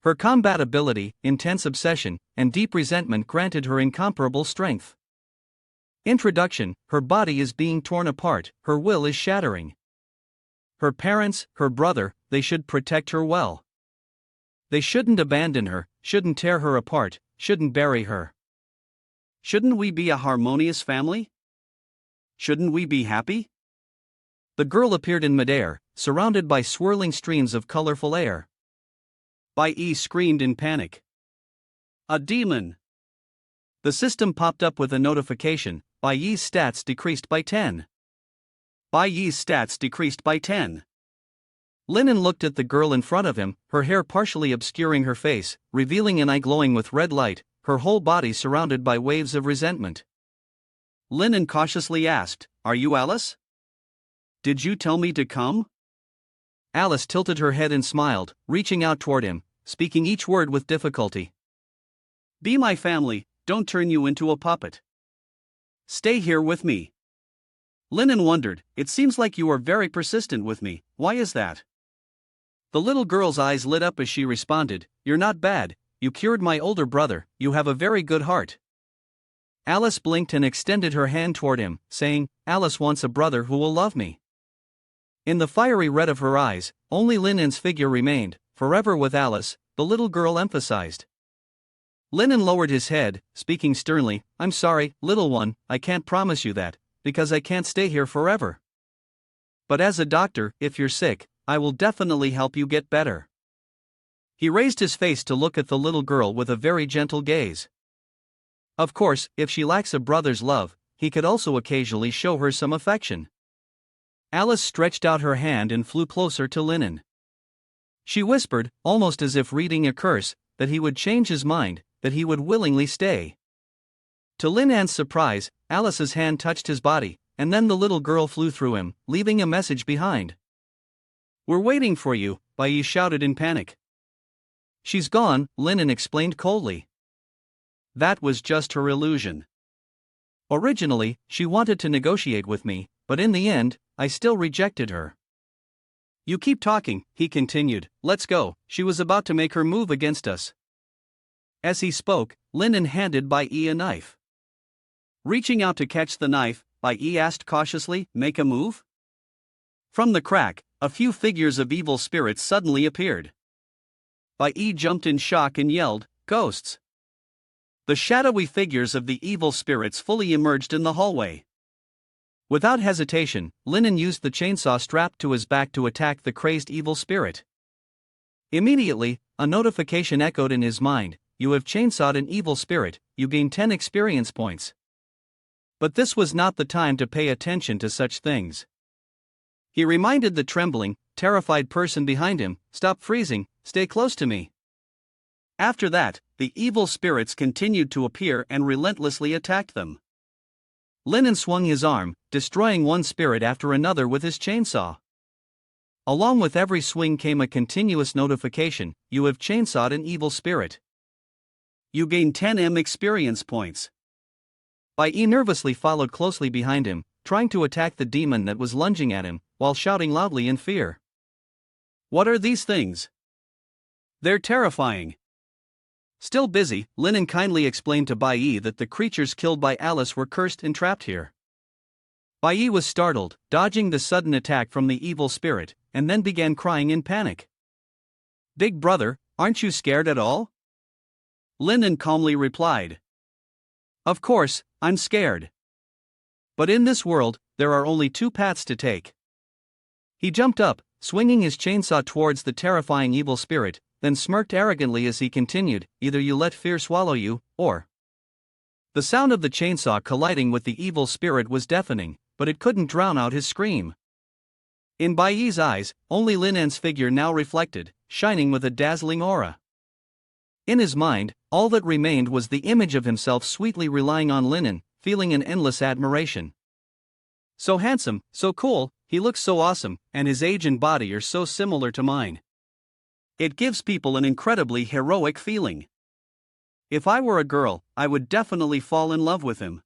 Her combat ability, intense obsession, and deep resentment granted her incomparable strength. Introduction, her body is being torn apart, her will is shattering. Her parents, her brother, they should protect her well. They shouldn't abandon her, shouldn't tear her apart, shouldn't bury her. Shouldn't we be a harmonious family? Shouldn't we be happy? The girl appeared in midair, surrounded by swirling streams of colorful air. Bai screamed in panic. A demon! The system popped up with a notification, Bai's stats decreased by 10. Bai's stats decreased by 10. Linen looked at the girl in front of him, her hair partially obscuring her face, revealing an eye glowing with red light, her whole body surrounded by waves of resentment. Linen cautiously asked, are you Alice? Did you tell me to come? Alice tilted her head and smiled, reaching out toward him, speaking each word with difficulty. Be my family, don't turn you into a puppet. Stay here with me. Linen wondered, it seems like you are very persistent with me, why is that? The little girl's eyes lit up as she responded, you're not bad, you cured my older brother, you have a very good heart. Alice blinked and extended her hand toward him, saying, Alice wants a brother who will love me. In the fiery red of her eyes, only Linen's figure remained, forever with Alice, the little girl emphasized. Linen lowered his head, speaking sternly, I'm sorry, little one, I can't promise you that, because I can't stay here forever. But as a doctor, if you're sick, I will definitely help you get better. He raised his face to look at the little girl with a very gentle gaze. Of course, if she lacks a brother's love, he could also occasionally show her some affection. Alice stretched out her hand and flew closer to Linen. She whispered, almost as if reading a curse, that he would change his mind, that he would willingly stay. To Linan's surprise, Alice's hand touched his body, and then the little girl flew through him, leaving a message behind. We're waiting for you, Bai shouted in panic. She's gone, Linen explained coldly. That was just her illusion. Originally, she wanted to negotiate with me, but in the end, I still rejected her. You keep talking, he continued, let's go, she was about to make her move against us. As he spoke, Linen handed Bai a knife. Reaching out to catch the knife, Bai asked cautiously, make a move? From the crack, a few figures of evil spirits suddenly appeared. Bai jumped in shock and yelled, ghosts! The shadowy figures of the evil spirits fully emerged in the hallway. Without hesitation, Linen used the chainsaw strapped to his back to attack the crazed evil spirit. Immediately, a notification echoed in his mind, you have chainsawed an evil spirit, you gain 10 experience points. But this was not the time to pay attention to such things. He reminded the trembling, terrified person behind him, "Stop freezing, stay close to me." After that, the evil spirits continued to appear and relentlessly attacked them. Linen swung his arm, destroying one spirit after another with his chainsaw. Along with every swing came a continuous notification: "You have chainsawed an evil spirit. You gain 10 experience points." Bai Yi nervously followed closely behind him, trying to attack the demon that was lunging at him, while shouting loudly in fear. "What are these things? They're terrifying." Still busy, Linen kindly explained to Bai Yi that the creatures killed by Alice were cursed and trapped here. Bai Yi was startled, dodging the sudden attack from the evil spirit, and then began crying in panic. "Big brother, aren't you scared at all?" Linen calmly replied. "Of course, I'm scared. But in this world, there are only two paths to take." He jumped up, swinging his chainsaw towards the terrifying evil spirit, then smirked arrogantly as he continued, "Either you let fear swallow you, or..." The sound of the chainsaw colliding with the evil spirit was deafening, but it couldn't drown out his scream. In Bai Yi's eyes, only Linen's figure now reflected, shining with a dazzling aura. In his mind, all that remained was the image of himself sweetly relying on Linen, feeling an endless admiration. "So handsome, so cool, he looks so awesome, and his age and body are so similar to mine. It gives people an incredibly heroic feeling. If I were a girl, I would definitely fall in love with him.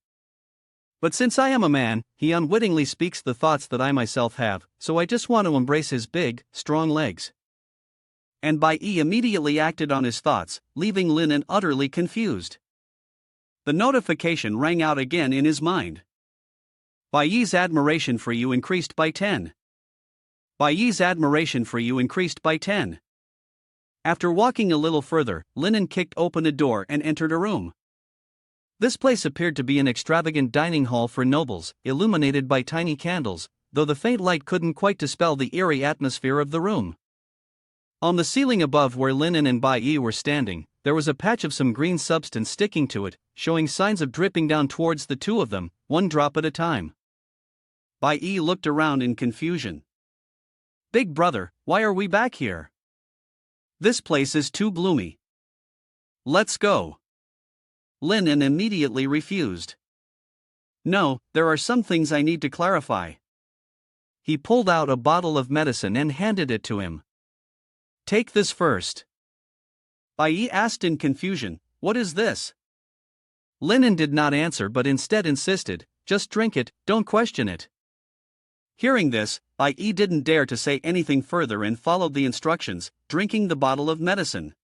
But since I am a man, he unwittingly speaks the thoughts that I myself have, so I just want to embrace his big, strong legs." And Bai Yi immediately acted on his thoughts, leaving Linen utterly confused. The notification rang out again in his mind. "Bai Yi's admiration for you increased by 10. Bai Yi's admiration for you increased by 10. After walking a little further, Linen kicked open a door and entered a room. This place appeared to be an extravagant dining hall for nobles, illuminated by tiny candles, though the faint light couldn't quite dispel the eerie atmosphere of the room. On the ceiling above where Linen and Bai Yi were standing, there was a patch of some green substance sticking to it, showing signs of dripping down towards the two of them, one drop at a time. Bai Yi looked around in confusion. "Big brother, why are we back here? This place is too gloomy. Let's go." Linen immediately refused. "No, there are some things I need to clarify." He pulled out a bottle of medicine and handed it to him. "Take this first." Bai Yi asked in confusion, "What is this?" Linen did not answer but instead insisted, "Just drink it, don't question it." Hearing this, Bai Yi didn't dare to say anything further and followed the instructions, drinking the bottle of medicine.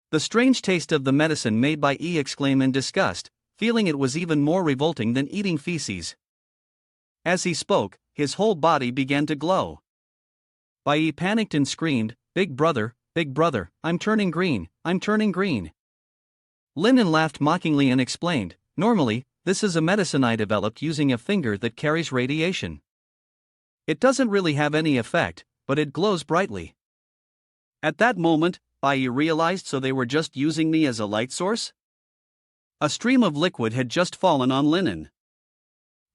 The strange taste of the medicine made Bai Yi exclaim in disgust, feeling it was even more revolting than eating feces. As he spoke, his whole body began to glow. Bai Yi panicked and screamed, big brother, I'm turning green, I'm turning green." Linen laughed mockingly and explained, "Normally, this is a medicine I developed using a finger that carries radiation. It doesn't really have any effect, but it glows brightly." At that moment, Bai Yi realized so they were just using me as a light source? A stream of liquid had just fallen on Linen.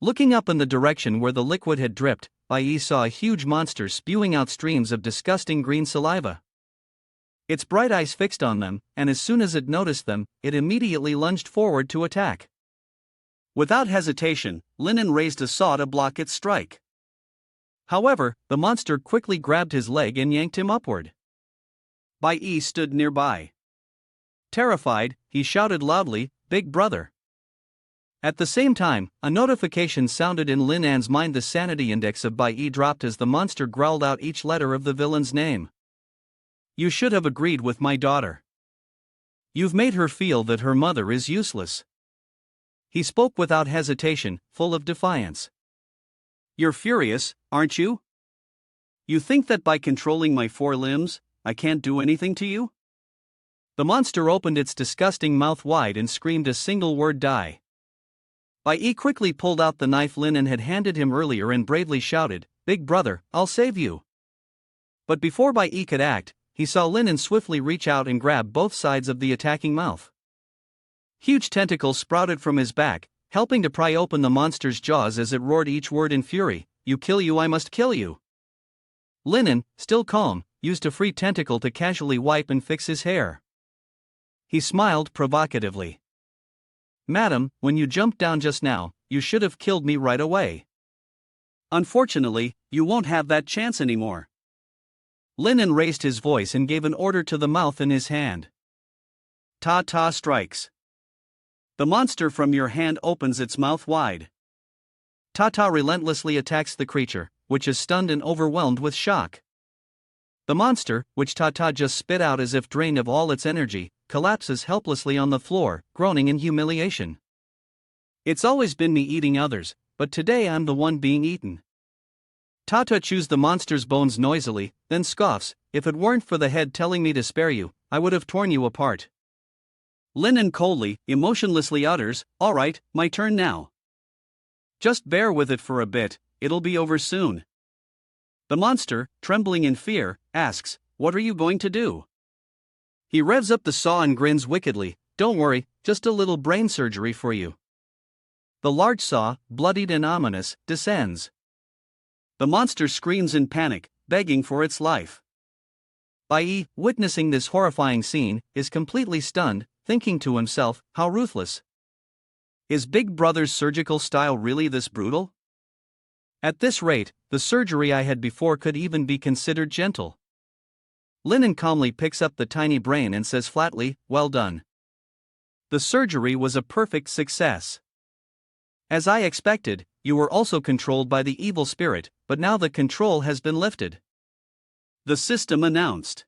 Looking up in the direction where the liquid had dripped, Bai Yi saw a huge monster spewing out streams of disgusting green saliva. Its bright eyes fixed on them, and as soon as it noticed them, it immediately lunged forward to attack. Without hesitation, Linen raised a saw to block its strike. However, the monster quickly grabbed his leg and yanked him upward. Bai Yi stood nearby. Terrified, he shouted loudly, "Big brother!" At the same time, a notification sounded in Linan's mind. The sanity index of Bai Yi dropped as the monster growled out each letter of the villain's name. "You should have agreed with my daughter. You've made her feel that her mother is useless." He spoke without hesitation, full of defiance. "You're furious, aren't you? You think that by controlling my 4 limbs, I can't do anything to you?" The monster opened its disgusting mouth wide and screamed a single word, "Die." Bai Yi quickly pulled out the knife Linen had handed him earlier and bravely shouted, "Big brother, I'll save you." But before Bai Yi could act, he saw Linen swiftly reach out and grab both sides of the attacking mouth. Huge tentacles sprouted from his back, helping to pry open the monster's jaws as it roared each word in fury, "You, I must kill you." Linen, still calm, used a free tentacle to casually wipe and fix his hair. He smiled provocatively. "Madam, when you jumped down just now, you should have killed me right away." "Unfortunately, you won't have that chance anymore." Linen raised his voice and gave an order to the mouth in his hand. Ta-ta strikes. The monster from your hand opens its mouth wide. Ta-ta relentlessly attacks the creature, which is stunned and overwhelmed with shock. The monster, which Ta-ta just spit out as if drained of all its energy, collapses helplessly on the floor, groaning in humiliation. "It's always been me eating others, but today I'm the one being eaten." Ta-ta chews the monster's bones noisily, then scoffs, "If it weren't for the head telling me to spare you, I would have torn you apart." Linen coldly, emotionlessly utters, "All right, my turn now. Just bear with it for a bit, it'll be over soon." The monster, trembling in fear, asks, "What are you going to do?" He revs up the saw and grins wickedly, "Don't worry, just a little brain surgery for you." The large saw, bloodied and ominous, descends. The monster screams in panic, begging for its life. Bai, witnessing this horrifying scene, is completely stunned, thinking to himself, "How ruthless. Is Big Brother's surgical style really this brutal? At this rate, the surgery I had before could even be considered gentle." Linen calmly picks up the tiny brain and says flatly, "Well done. The surgery was a perfect success. As I expected, you were also controlled by the evil spirit, but now the control has been lifted." The system announced.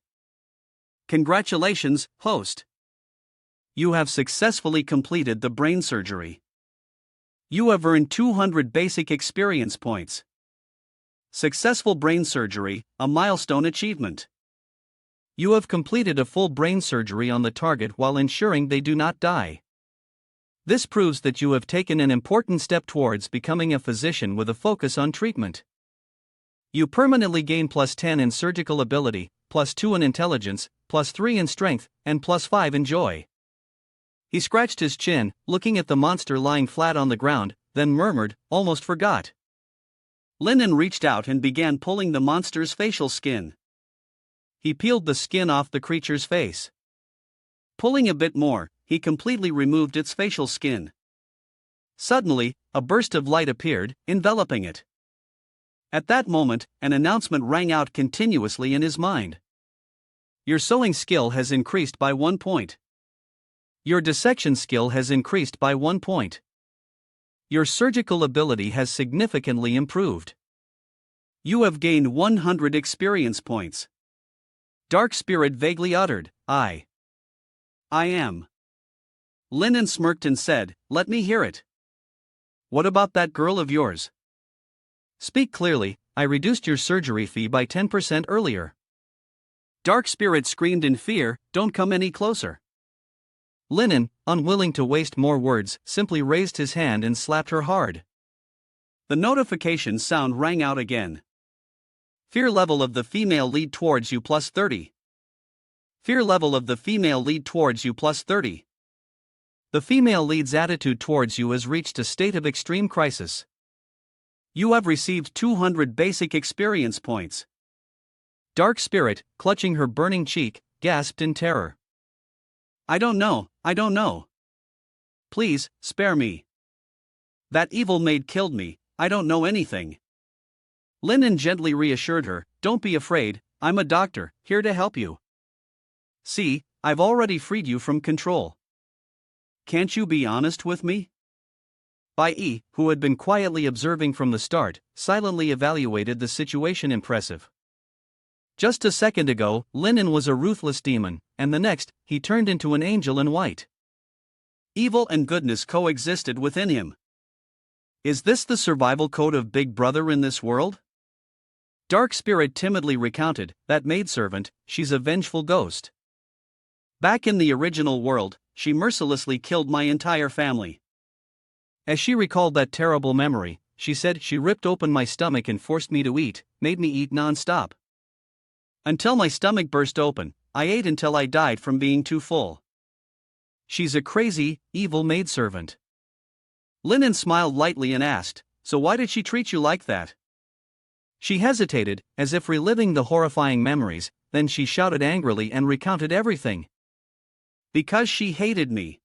"Congratulations, host. You have successfully completed the brain surgery. You have earned 200 basic experience points. Successful brain surgery, a milestone achievement. You have completed a full brain surgery on the target while ensuring they do not die. This proves that you have taken an important step towards becoming a physician with a focus on treatment. You permanently gain +10 in surgical ability, +2 in intelligence, +3 in strength, and +5 in joy." He scratched his chin, looking at the monster lying flat on the ground, then murmured, "Almost forgot." Linen reached out and began pulling the monster's facial skin. He peeled the skin off the creature's face. Pulling a bit more, he completely removed its facial skin. Suddenly, a burst of light appeared, enveloping it. At that moment, an announcement rang out continuously in his mind. "Your sewing skill has increased by 1 point. Your dissection skill has increased by 1 point. Your surgical ability has significantly improved. You have gained 100 experience points." Dark Spirit vaguely uttered, I am." Linen smirked and said, "Let me hear it. What about that girl of yours? Speak clearly, I reduced your surgery fee by 10% earlier." Dark Spirit screamed in fear, "Don't come any closer." Linen, unwilling to waste more words, simply raised his hand and slapped her hard. The notification sound rang out again. Fear level of the female lead towards you +30. Fear level of the female lead towards you +30. The female lead's attitude towards you has reached a state of extreme crisis. You have received 200 basic experience points. Dark Spirit, clutching her burning cheek, gasped in terror. I don't know. Please, spare me. That evil maid killed me, I don't know anything." Linen gently reassured her, "Don't be afraid, I'm a doctor, here to help you. See, I've already freed you from control. Can't you be honest with me?" Bai, who had been quietly observing from the start, silently evaluated the situation. Impressive. Just a second ago, Linen was a ruthless demon, and the next, he turned into an angel in white. Evil and goodness coexisted within him. Is this the survival code of Big Brother in this world? Dark Spirit timidly recounted, "That maidservant, she's a vengeful ghost. Back in the original world, she mercilessly killed my entire family. As she recalled that terrible memory, she said she ripped open my stomach and forced me to eat, made me eat non-stop. Until my stomach burst open, I ate until I died from being too full. She's a crazy, evil maidservant." Linen smiled lightly and asked, "So why did she treat you like that?" She hesitated, as if reliving the horrifying memories, then she shouted angrily and recounted everything. Because she hated me.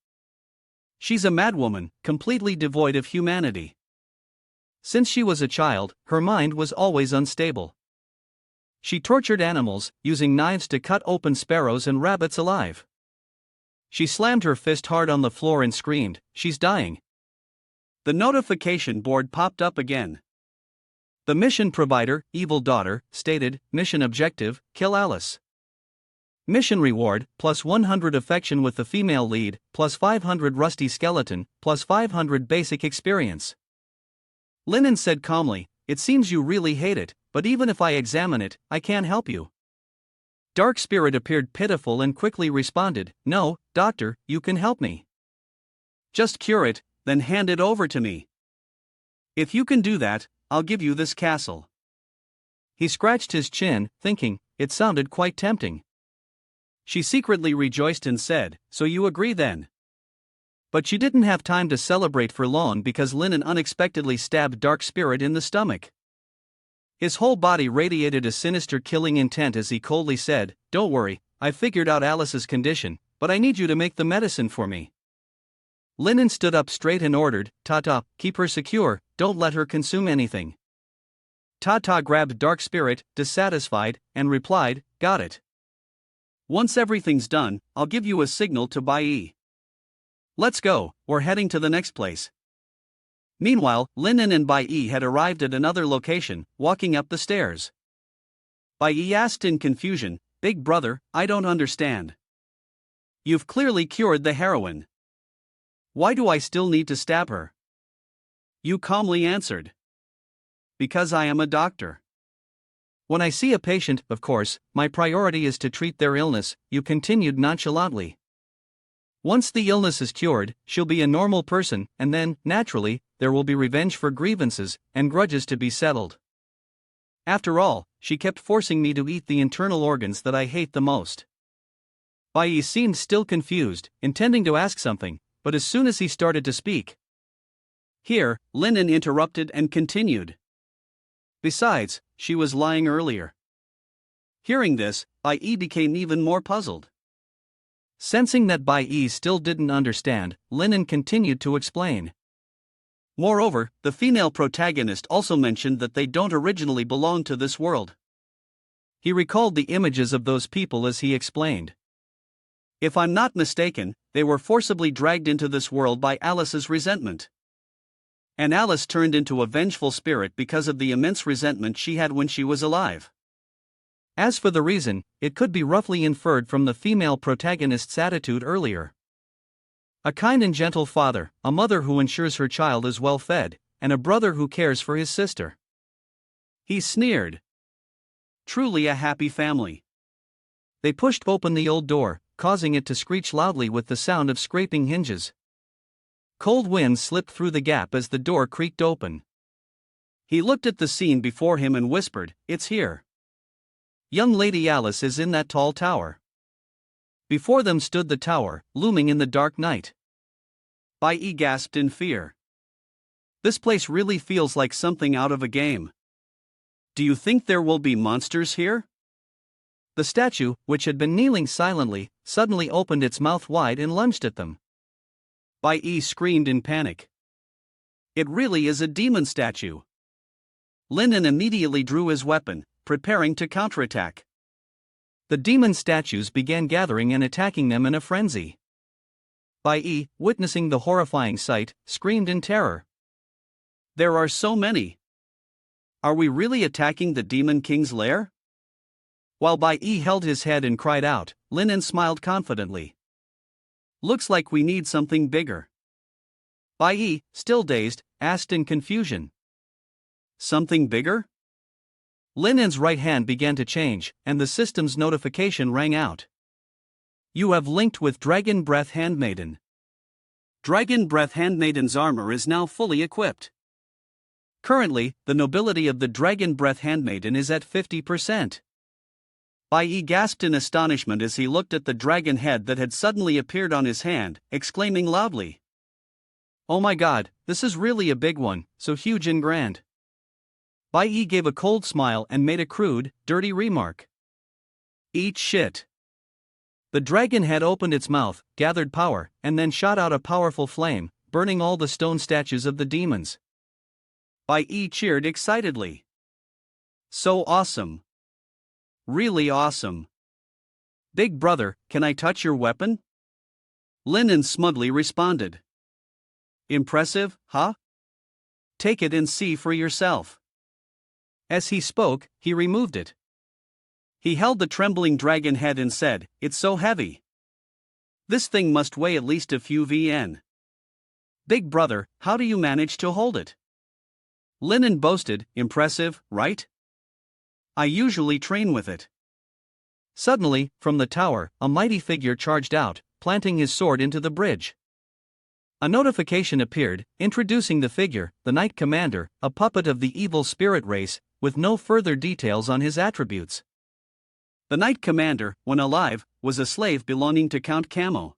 She's a madwoman, completely devoid of humanity. Since she was a child, her mind was always unstable. She tortured animals, using knives to cut open sparrows and rabbits alive. She slammed her fist hard on the floor and screamed, "She's dying." The notification board popped up again. The mission provider, Evil Daughter, stated, "Mission objective, kill Alice. Mission reward, plus 100 affection with the female lead, plus 500 rusty skeleton, plus 500 basic experience." Linen said calmly, "It seems you really hate it, but even if I examine it, I can't help you." Dark Spirit appeared pitiful and quickly responded, "No, doctor, you can help me. Just cure it, then hand it over to me. If you can do that, I'll give you this castle." He scratched his chin, thinking, it sounded quite tempting. She secretly rejoiced and said, "So you agree then?" But she didn't have time to celebrate for long because Linen unexpectedly stabbed Dark Spirit in the stomach. His whole body radiated a sinister killing intent as he coldly said, "Don't worry, I figured out Alice's condition, but I need you to make the medicine for me." Linen stood up straight and ordered, "Tata, keep her secure, don't let her consume anything." Tata grabbed Dark Spirit, dissatisfied, and replied, "Got it. Once everything's done, I'll give you a signal to Bai. Let's go, we're heading to the next place." Meanwhile, Linen and Bai had arrived at another location, walking up the stairs. Bai asked in confusion, "Big brother, I don't understand. You've clearly cured the heroine. Why do I still need to stab her?" You calmly answered, "Because I am a doctor. When I see a patient, of course, my priority is to treat their illness," you continued nonchalantly. "Once the illness is cured, she'll be a normal person, and then, naturally, there will be revenge for grievances, and grudges to be settled. After all, she kept forcing me to eat the internal organs that I hate the most." Bai seemed still confused, intending to ask something, but as soon as he started to speak. Here, Linen interrupted and continued. Besides, she was lying earlier. Hearing this, Bai became even more puzzled. Sensing that Bai still didn't understand, Linen continued to explain. Moreover, the female protagonist also mentioned that they don't originally belong to this world. He recalled the images of those people as he explained. If I'm not mistaken, they were forcibly dragged into this world by Alice's resentment. And Alice turned into a vengeful spirit because of the immense resentment she had when she was alive. As for the reason, it could be roughly inferred from the female protagonist's attitude earlier. A kind and gentle father, a mother who ensures her child is well fed, and a brother who cares for his sister. He sneered. Truly a happy family. They pushed open the old door, causing it to screech loudly with the sound of scraping hinges. Cold winds slipped through the gap as the door creaked open. He looked at the scene before him and whispered, "It's here. Young Lady Alice is in that tall tower." Before them stood the tower, looming in the dark night. Bai gasped in fear. This place really feels like something out of a game. Do you think there will be monsters here? The statue, which had been kneeling silently, suddenly opened its mouth wide and lunged at them. Bai screamed in panic. It really is a demon statue. Linen immediately drew his weapon, preparing to counterattack. The demon statues began gathering and attacking them in a frenzy. Bai, witnessing the horrifying sight, screamed in terror. There are so many. Are we really attacking the Demon King's lair? While Bai held his head and cried out, Linen smiled confidently. Looks like we need something bigger. Bai, still dazed, asked in confusion. Something bigger? Linen's right hand began to change, and the system's notification rang out. You have linked with Dragon Breath Handmaiden. Dragon Breath Handmaiden's armor is now fully equipped. Currently, the nobility of the Dragon Breath Handmaiden is at 50%. Bai gasped in astonishment as he looked at the dragon head that had suddenly appeared on his hand, exclaiming loudly. Oh my god, this is really a big one, so huge and grand. Bai Yi gave a cold smile and made a crude, dirty remark. Eat shit. The dragon had opened its mouth, gathered power, and then shot out a powerful flame, burning all the stone statues of the demons. Bai Yi cheered excitedly. So awesome. Really awesome. Big brother, can I touch your weapon? Linen smugly responded. Impressive, huh? Take it and see for yourself. As he spoke, he removed it. He held the trembling dragon head and said, It's so heavy. This thing must weigh at least a few VN. Big brother, how do you manage to hold it? Linen boasted, Impressive, right? I usually train with it. Suddenly, from the tower, a mighty figure charged out, planting his sword into the bridge. A notification appeared, introducing the figure, the Knight Commander, a puppet of the evil spirit race, with no further details on his attributes. The Knight Commander, when alive, was a slave belonging to Count Camo.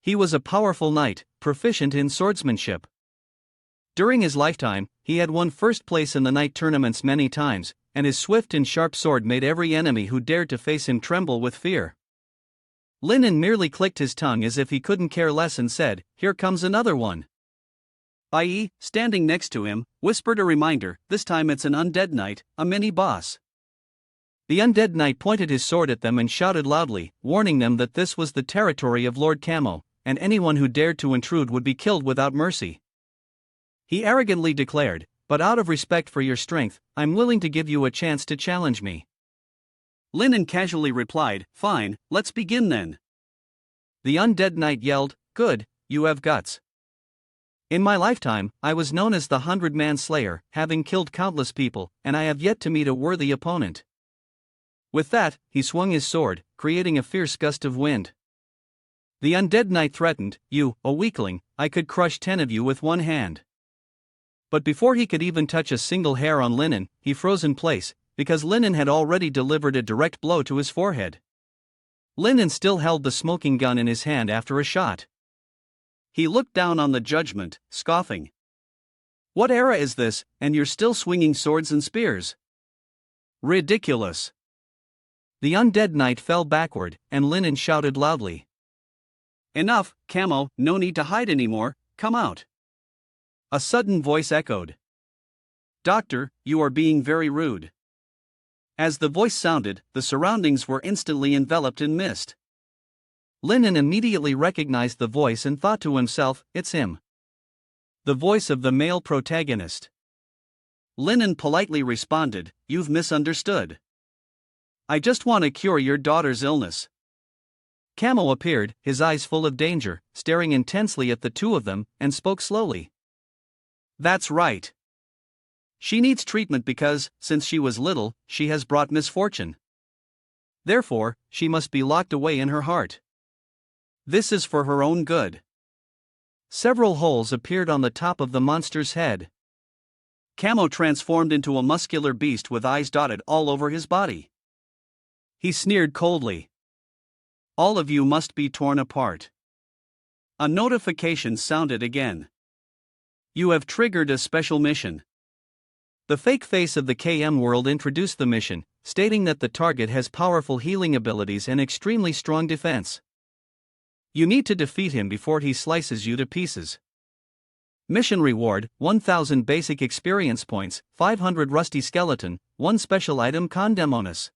He was a powerful knight, proficient in swordsmanship. During his lifetime, he had won first place in the knight tournaments many times, and his swift and sharp sword made every enemy who dared to face him tremble with fear. Linen merely clicked his tongue as if he couldn't care less and said, Here comes another one. Bai Yi, standing next to him, whispered a reminder, this time it's an undead knight, a mini-boss. The undead knight pointed his sword at them and shouted loudly, warning them that this was the territory of Lord Camo, and anyone who dared to intrude would be killed without mercy. He arrogantly declared, But out of respect for your strength, I'm willing to give you a chance to challenge me. Linen casually replied, Fine, let's begin then. The undead knight yelled, Good, you have guts. In my lifetime, I was known as the 100-Man Slayer, having killed countless people, and I have yet to meet a worthy opponent. With that, he swung his sword, creating a fierce gust of wind. The undead knight threatened, You, a weakling, I could crush 10 of you with one hand. But before he could even touch a single hair on Linen, he froze in place, because Linen had already delivered a direct blow to his forehead. Linen still held the smoking gun in his hand after a shot. He looked down on the judgment, scoffing. What era is this, and you're still swinging swords and spears? Ridiculous. The undead knight fell backward, and Linen shouted loudly. Enough, Camo, no need to hide anymore, come out. A sudden voice echoed. Doctor, you are being very rude. As the voice sounded, the surroundings were instantly enveloped in mist. Linen immediately recognized the voice and thought to himself, It's him. The voice of the male protagonist. Linen politely responded, You've misunderstood. I just want to cure your daughter's illness. Camo appeared, his eyes full of danger, staring intensely at the two of them, and spoke slowly. That's right. She needs treatment because, since she was little, she has brought misfortune. Therefore, she must be locked away in her heart. This is for her own good. Several holes appeared on the top of the monster's head. Camo transformed into a muscular beast with eyes dotted all over his body. He sneered coldly. All of you must be torn apart. A notification sounded again. You have triggered a special mission. The fake face of the KM world introduced the mission, stating that the target has powerful healing abilities and extremely strong defense. You need to defeat him before he slices you to pieces. Mission reward, 1000 basic experience points, 500 rusty skeleton, 1 special item Condemonus.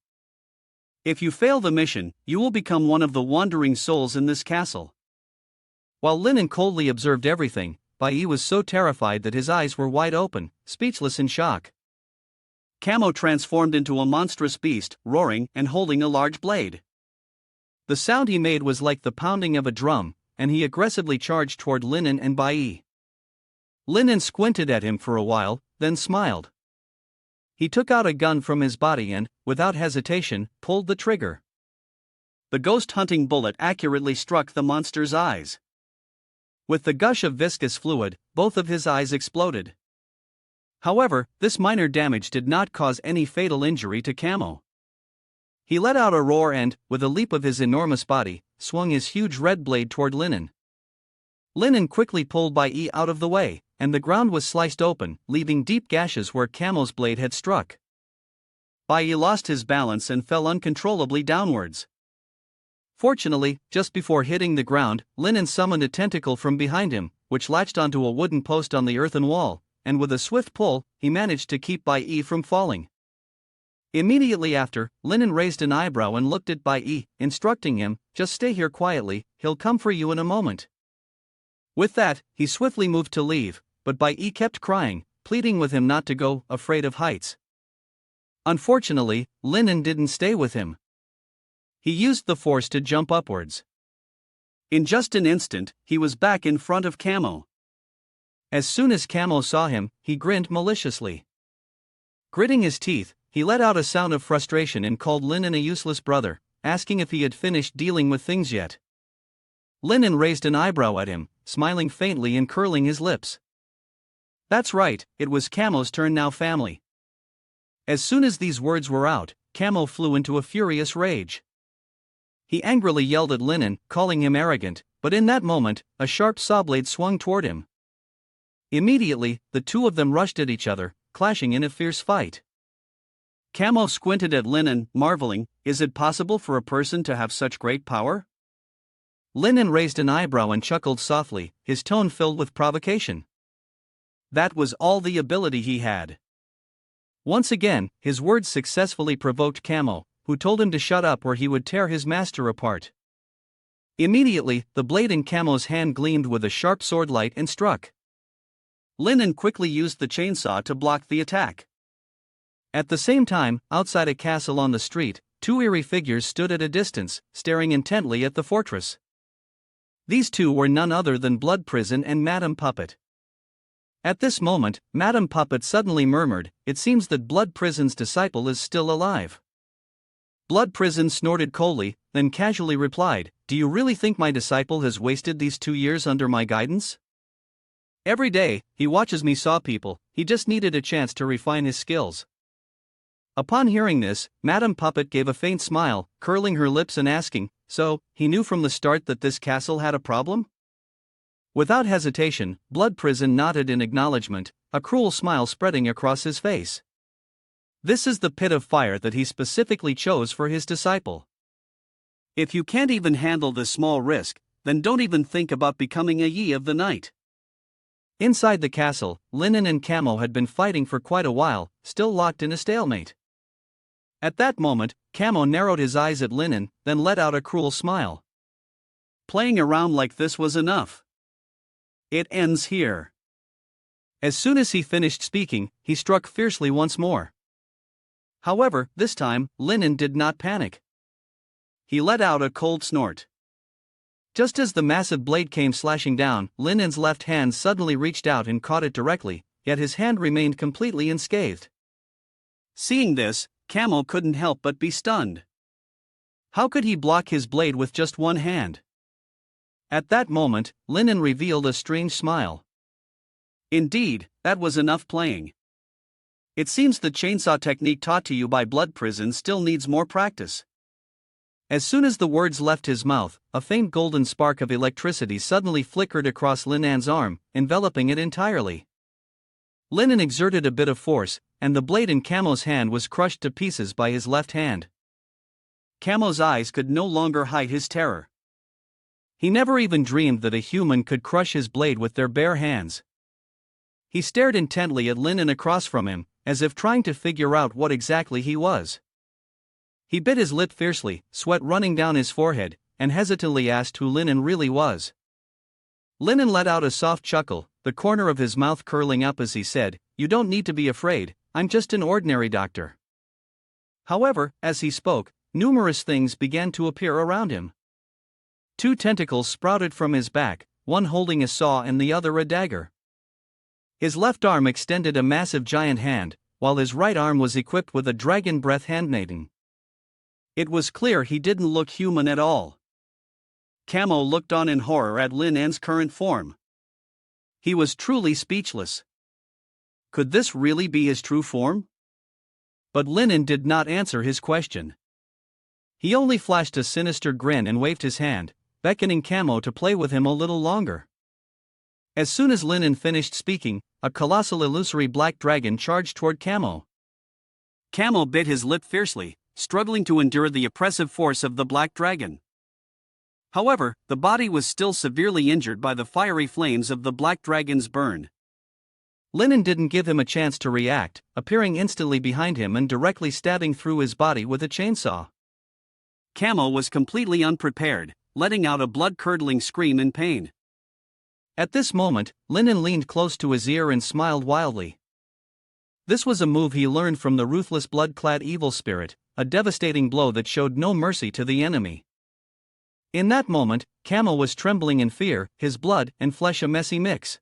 If you fail the mission, you will become one of the wandering souls in this castle. While Linen coldly observed everything, Bai Yi was so terrified that his eyes were wide open, speechless in shock. Camo transformed into a monstrous beast, roaring and holding a large blade. The sound he made was like the pounding of a drum, and he aggressively charged toward Linen and Bai Yi. Linen squinted at him for a while, then smiled. He took out a gun from his body and, without hesitation, pulled the trigger. The ghost-hunting bullet accurately struck the monster's eyes. With the gush of viscous fluid, both of his eyes exploded. However, this minor damage did not cause any fatal injury to Camo. He let out a roar and, with a leap of his enormous body, swung his huge red blade toward Linen. Linen quickly pulled Bai Yi out of the way, and the ground was sliced open, leaving deep gashes where Camo's blade had struck. Bai lost his balance and fell uncontrollably downwards. Fortunately, just before hitting the ground, Linen summoned a tentacle from behind him, which latched onto a wooden post on the earthen wall, and with a swift pull, he managed to keep Bai from falling. Immediately after, Linen raised an eyebrow and looked at Bai, instructing him, "Just stay here quietly, he'll come for you in a moment." With that, he swiftly moved to leave, but Bai kept crying, pleading with him not to go, afraid of heights. Unfortunately, Linen didn't stay with him. He used the force to jump upwards. In just an instant, he was back in front of Camo. As soon as Camo saw him, he grinned maliciously. Gritting his teeth, he let out a sound of frustration and called Linen a useless brother, asking if he had finished dealing with things yet. Linen raised an eyebrow at him, smiling faintly and curling his lips. That's right, it was Camo's turn now, family. As soon as these words were out, Camo flew into a furious rage. He angrily yelled at Linen, calling him arrogant, but in that moment, a sharp saw blade swung toward him. Immediately, the two of them rushed at each other, clashing in a fierce fight. Camo squinted at Linen, marveling, is it possible for a person to have such great power? Linen raised an eyebrow and chuckled softly, his tone filled with provocation. That was all the ability he had. Once again, his words successfully provoked Camo, who told him to shut up or he would tear his master apart. Immediately, the blade in Camo's hand gleamed with a sharp sword light and struck. Linen quickly used the chainsaw to block the attack. At the same time, outside a castle on the street, two eerie figures stood at a distance, staring intently at the fortress. These two were none other than Blood Prison and Madame Puppet. At this moment, Madame Puppet suddenly murmured, "It seems that Blood Prison's disciple is still alive." Blood Prison snorted coldly, then casually replied, "Do you really think my disciple has wasted these 2 years under my guidance? Every day, he watches me saw people, he just needed a chance to refine his skills." Upon hearing this, Madame Puppet gave a faint smile, curling her lips and asking, "So, he knew from the start that this castle had a problem?" Without hesitation, Blood Prison nodded in acknowledgement, a cruel smile spreading across his face. This is the pit of fire that he specifically chose for his disciple. If you can't even handle this small risk, then don't even think about becoming a Yi of the night. Inside the castle, Linen and Camo had been fighting for quite a while, still locked in a stalemate. At that moment, Camo narrowed his eyes at Linen, then let out a cruel smile. Playing around like this was enough. It ends here. As soon as he finished speaking, he struck fiercely once more. However, this time, Linen did not panic. He let out a cold snort. Just as the massive blade came slashing down, Linen's left hand suddenly reached out and caught it directly, yet his hand remained completely unscathed. Seeing this, Camo couldn't help but be stunned. How could he block his blade with just one hand? At that moment, Linen revealed a strange smile. Indeed, that was enough playing. It seems the chainsaw technique taught to you by Blood Prison still needs more practice. As soon as the words left his mouth, a faint golden spark of electricity suddenly flickered across Linen's arm, enveloping it entirely. Linen exerted a bit of force, and the blade in Camo's hand was crushed to pieces by his left hand. Camo's eyes could no longer hide his terror. He never even dreamed that a human could crush his blade with their bare hands. He stared intently at Linen across from him, as if trying to figure out what exactly he was. He bit his lip fiercely, sweat running down his forehead, and hesitantly asked who Linen really was. Linen let out a soft chuckle, the corner of his mouth curling up as he said, "You don't need to be afraid, I'm just an ordinary doctor." However, as he spoke, numerous things began to appear around him. 2 tentacles sprouted from his back, one holding a saw and the other a dagger. His left arm extended a massive giant hand, while his right arm was equipped with a dragon breath handmaiden. It was clear he didn't look human at all. Camo looked on in horror at Linen's current form. He was truly speechless. Could this really be his true form? But Linen did not answer his question. He only flashed a sinister grin and waved his hand, beckoning Camo to play with him a little longer. As soon as Linen finished speaking, a colossal illusory black dragon charged toward Camo. Camo bit his lip fiercely, struggling to endure the oppressive force of the black dragon. However, the body was still severely injured by the fiery flames of the black dragon's burn. Linen didn't give him a chance to react, appearing instantly behind him and directly stabbing through his body with a chainsaw. Camo was completely unprepared, letting out a blood-curdling scream in pain. At this moment, Linen leaned close to his ear and smiled wildly. This was a move he learned from the ruthless blood-clad evil spirit, a devastating blow that showed no mercy to the enemy. In that moment, Camo was trembling in fear, his blood and flesh a messy mix.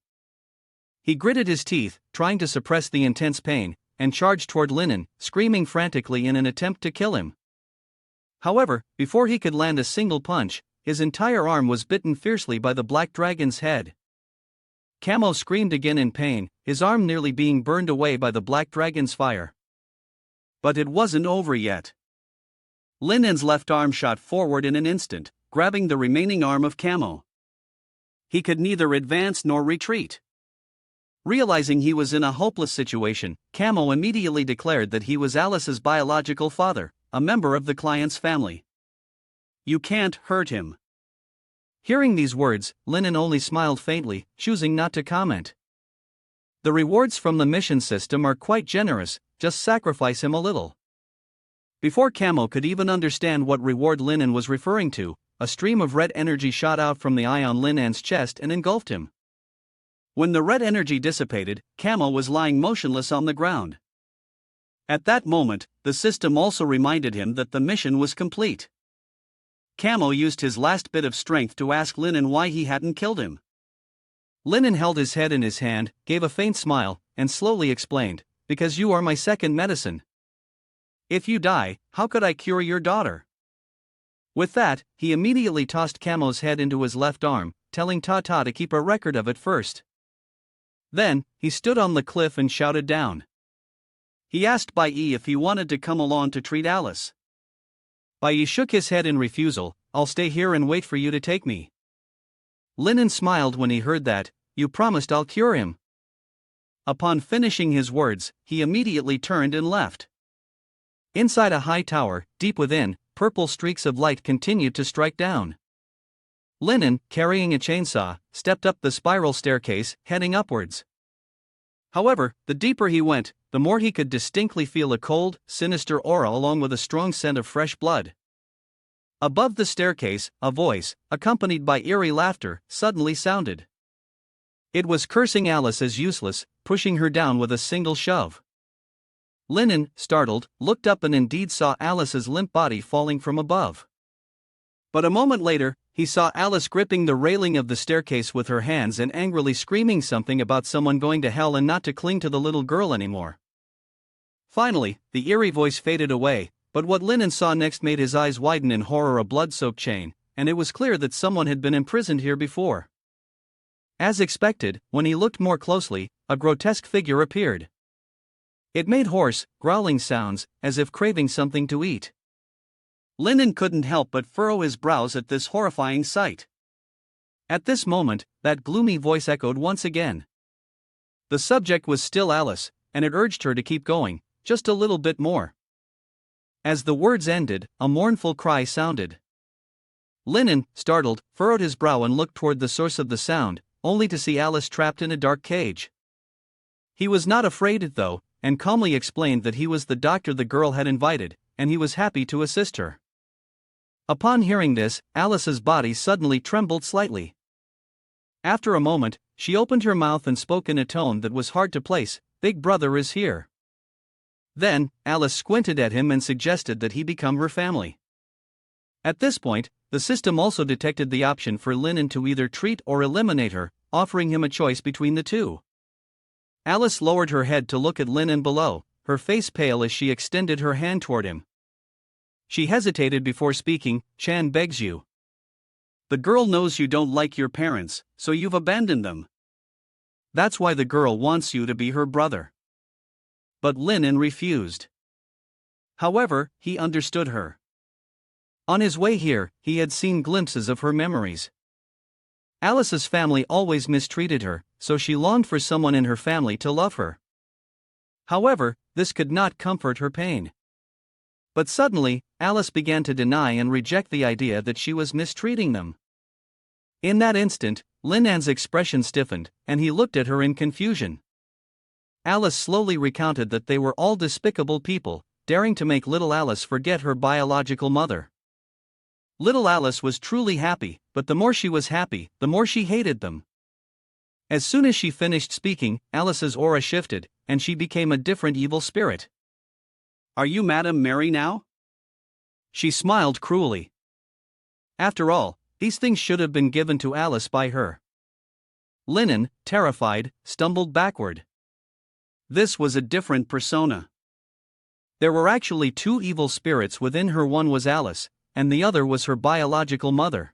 He gritted his teeth, trying to suppress the intense pain, and charged toward Linen, screaming frantically in an attempt to kill him. However, before he could land a single punch, his entire arm was bitten fiercely by the black dragon's head. Camo screamed again in pain, his arm nearly being burned away by the black dragon's fire. But it wasn't over yet. Linen's left arm shot forward in an instant, grabbing the remaining arm of Camo. He could neither advance nor retreat. Realizing he was in a hopeless situation, Camo immediately declared that he was Alice's biological father, a member of the client's family. "You can't hurt him." Hearing these words, Linen only smiled faintly, choosing not to comment. The rewards from the mission system are quite generous, just sacrifice him a little. Before Camo could even understand what reward Linen was referring to, a stream of red energy shot out from the eye on Linen's chest and engulfed him. When the red energy dissipated, Camo was lying motionless on the ground. At that moment, the system also reminded him that the mission was complete. Camo used his last bit of strength to ask Linen why he hadn't killed him. Linen held his head in his hand, gave a faint smile, and slowly explained, "Because you are my second medicine. If you die, how could I cure your daughter?" With that, he immediately tossed Camo's head into his left arm, telling Tata to keep a record of it first. Then, he stood on the cliff and shouted down. He asked Bai Yi if he wanted to come along to treat Alice. Bai Yi shook his head in refusal. "I'll stay here and wait for you to take me." Linen smiled when he heard that. "You promised I'll cure him." Upon finishing his words, he immediately turned and left. Inside a high tower, deep within, purple streaks of light continued to strike down. Linen, carrying a chainsaw, stepped up the spiral staircase, heading upwards. However, the deeper he went, the more he could distinctly feel a cold, sinister aura along with a strong scent of fresh blood. Above the staircase, a voice, accompanied by eerie laughter, suddenly sounded. It was cursing Alice as useless, pushing her down with a single shove. Linen, startled, looked up and indeed saw Alice's limp body falling from above. But a moment later, he saw Alice gripping the railing of the staircase with her hands and angrily screaming something about someone going to hell and not to cling to the little girl anymore. Finally, the eerie voice faded away, but what Linen saw next made his eyes widen in horror. A blood-soaked chain, and it was clear that someone had been imprisoned here before. As expected, when he looked more closely, a grotesque figure appeared. It made hoarse, growling sounds, as if craving something to eat. Linen couldn't help but furrow his brows at this horrifying sight. At this moment, that gloomy voice echoed once again. The subject was still Alice, and it urged her to keep going, just a little bit more. As the words ended, a mournful cry sounded. Linen, startled, furrowed his brow and looked toward the source of the sound, only to see Alice trapped in a dark cage. He was not afraid, though, and calmly explained that he was the doctor the girl had invited, and he was happy to assist her. Upon hearing this, Alice's body suddenly trembled slightly. After a moment, she opened her mouth and spoke in a tone that was hard to place, "Big Brother is here." Then, Alice squinted at him and suggested that he become her family. At this point, the system also detected the option for Linen to either treat or eliminate her, offering him a choice between the two. Alice lowered her head to look at Linen below, her face pale as she extended her hand toward him. She hesitated before speaking. "Chan begs you. The girl knows you don't like your parents, so you've abandoned them. That's why the girl wants you to be her brother." But Linen refused. However, he understood her. On his way here, he had seen glimpses of her memories. Alice's family always mistreated her, so she longed for someone in her family to love her. However, this could not comfort her pain. But suddenly, Alice began to deny and reject the idea that she was mistreating them. In that instant, Linan's expression stiffened, and he looked at her in confusion. Alice slowly recounted that they were all despicable people, daring to make little Alice forget her biological mother. Little Alice was truly happy, but the more she was happy, the more she hated them. As soon as she finished speaking, Alice's aura shifted, and she became a different evil spirit. Are you Madame Mary now? She smiled cruelly. After all, these things should have been given to Alice by her. Linan, terrified, stumbled backward. This was a different persona. There were actually two evil spirits within her. One was Alice, and the other was her biological mother.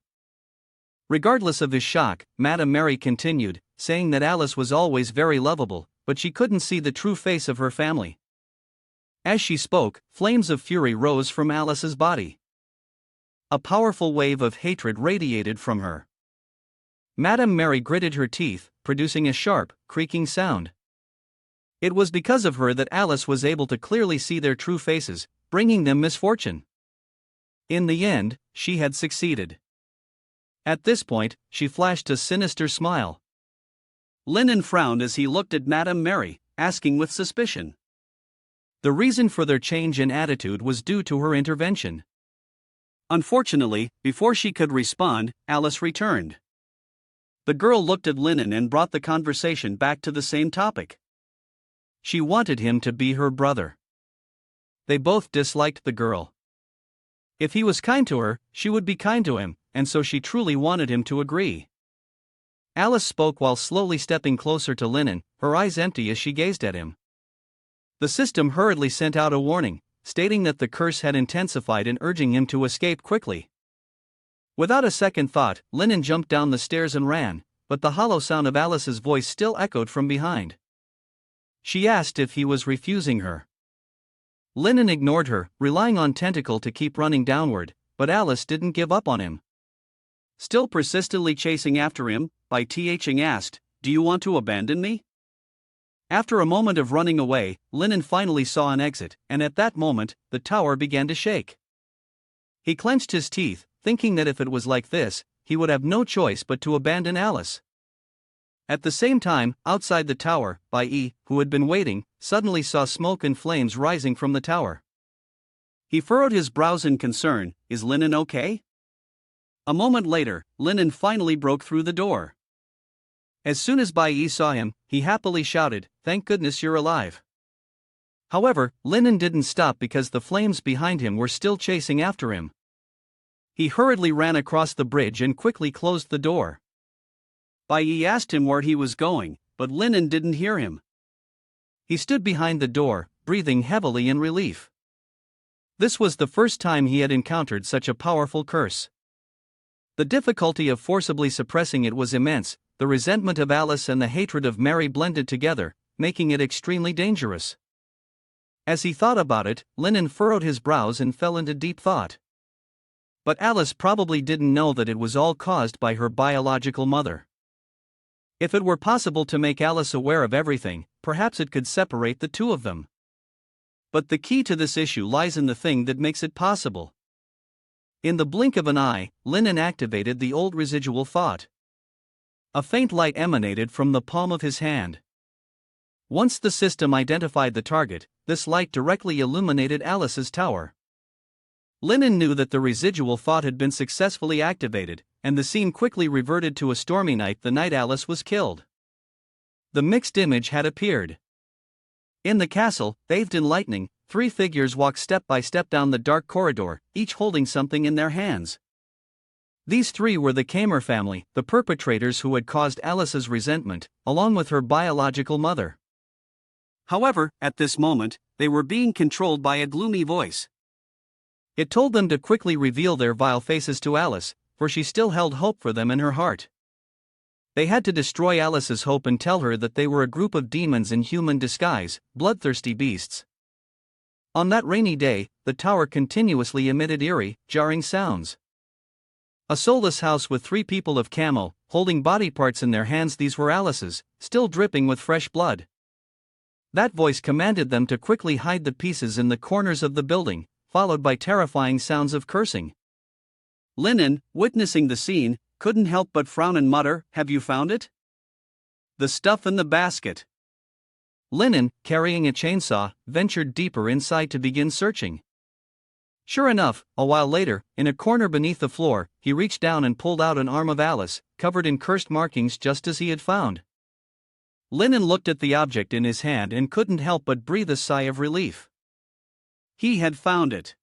Regardless of his shock, Madame Mary continued, saying that Alice was always very lovable, but she couldn't see the true face of her family. As she spoke, flames of fury rose from Alice's body. A powerful wave of hatred radiated from her. Madame Mary gritted her teeth, producing a sharp, creaking sound. It was because of her that Alice was able to clearly see their true faces, bringing them misfortune. In the end, she had succeeded. At this point, she flashed a sinister smile. Linan frowned as he looked at Madame Mary, asking with suspicion. The reason for their change in attitude was due to her intervention. Unfortunately, before she could respond, Alice returned. The girl looked at Linan and brought the conversation back to the same topic. She wanted him to be her brother. They both disliked the girl. If he was kind to her, she would be kind to him, and so she truly wanted him to agree. Alice spoke while slowly stepping closer to Linan, her eyes empty as she gazed at him. The system hurriedly sent out a warning, stating that the curse had intensified and urging him to escape quickly. Without a second thought, Linan jumped down the stairs and ran, but the hollow sound of Alice's voice still echoed from behind. She asked if he was refusing her. Linan ignored her, relying on Tentacle to keep running downward, but Alice didn't give up on him. Still persistently chasing after him, Bai Ching asked, "Do you want to abandon me?" After a moment of running away, Linan finally saw an exit, and at that moment, the tower began to shake. He clenched his teeth, thinking that if it was like this, he would have no choice but to abandon Alice. At the same time, outside the tower, Bai, who had been waiting, suddenly saw smoke and flames rising from the tower. He furrowed his brows in concern. Is Linan okay? A moment later, Linan finally broke through the door. As soon as Bai saw him, he happily shouted, "Thank goodness you're alive." However, Linan didn't stop because the flames behind him were still chasing after him. He hurriedly ran across the bridge and quickly closed the door. Bai asked him where he was going, but Linan didn't hear him. He stood behind the door, breathing heavily in relief. This was the first time he had encountered such a powerful curse. The difficulty of forcibly suppressing it was immense. The resentment of Alice and the hatred of Mary blended together, making it extremely dangerous. As he thought about it, Linan furrowed his brows and fell into deep thought. But Alice probably didn't know that it was all caused by her biological mother. If it were possible to make Alice aware of everything, perhaps it could separate the two of them. But the key to this issue lies in the thing that makes it possible. In the blink of an eye, Linan activated the old residual thought. A faint light emanated from the palm of his hand. Once the system identified the target, this light directly illuminated Alice's tower. Linan knew that the residual thought had been successfully activated, and the scene quickly reverted to a stormy night the night Alice was killed. The mixed image had appeared. In the castle, bathed in lightning, three figures walked step by step down the dark corridor, each holding something in their hands. These three were the Kamer family, the perpetrators who had caused Alice's resentment, along with her biological mother. However, at this moment, they were being controlled by a gloomy voice. It told them to quickly reveal their vile faces to Alice, for she still held hope for them in her heart. They had to destroy Alice's hope and tell her that they were a group of demons in human disguise, bloodthirsty beasts. On that rainy day, the tower continuously emitted eerie, jarring sounds. A soulless house with 3 people of camo, holding body parts in their hands. These were Alice's, still dripping with fresh blood. That voice commanded them to quickly hide the pieces in the corners of the building, followed by terrifying sounds of cursing. Linen, witnessing the scene, couldn't help but frown and mutter, "Have you found it?" "The stuff in the basket." Linen, carrying a chainsaw, ventured deeper inside to begin searching. Sure enough, a while later, in a corner beneath the floor, he reached down and pulled out an arm of Alice, covered in cursed markings just as he had found. Linen looked at the object in his hand and couldn't help but breathe a sigh of relief. He had found it.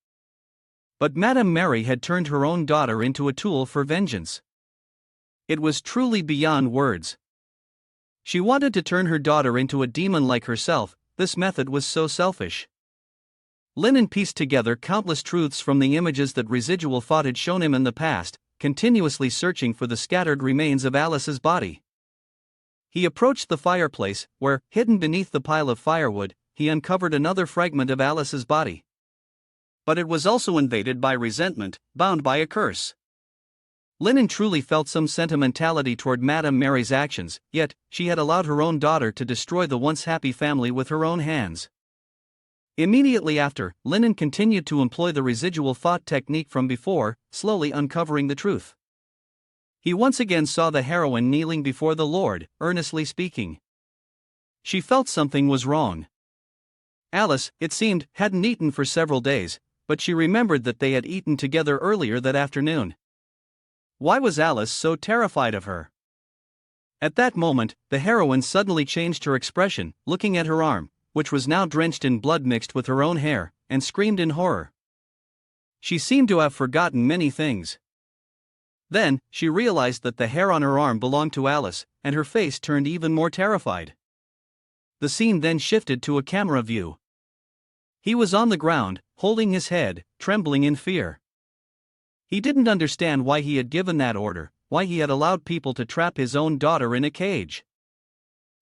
But Madame Mary had turned her own daughter into a tool for vengeance. It was truly beyond words. She wanted to turn her daughter into a demon like herself. This method was so selfish. Linen pieced together countless truths from the images that residual thought had shown him in the past, continuously searching for the scattered remains of Alice's body. He approached the fireplace, where, hidden beneath the pile of firewood, he uncovered another fragment of Alice's body. But it was also invaded by resentment, bound by a curse. Linen truly felt some sentimentality toward Madame Mary's actions, yet, she had allowed her own daughter to destroy the once happy family with her own hands. Immediately after, Linen continued to employ the residual thought technique from before, slowly uncovering the truth. He once again saw the heroine kneeling before the Lord, earnestly speaking. She felt something was wrong. Alice, it seemed, hadn't eaten for several days, but she remembered that they had eaten together earlier that afternoon. Why was Alice so terrified of her? At that moment, the heroine suddenly changed her expression, looking at her arm, which was now drenched in blood mixed with her own hair, and screamed in horror. She seemed to have forgotten many things. Then, she realized that the hair on her arm belonged to Alice, and her face turned even more terrified. The scene then shifted to a camera view. He was on the ground, holding his head, trembling in fear. He didn't understand why he had given that order, why he had allowed people to trap his own daughter in a cage.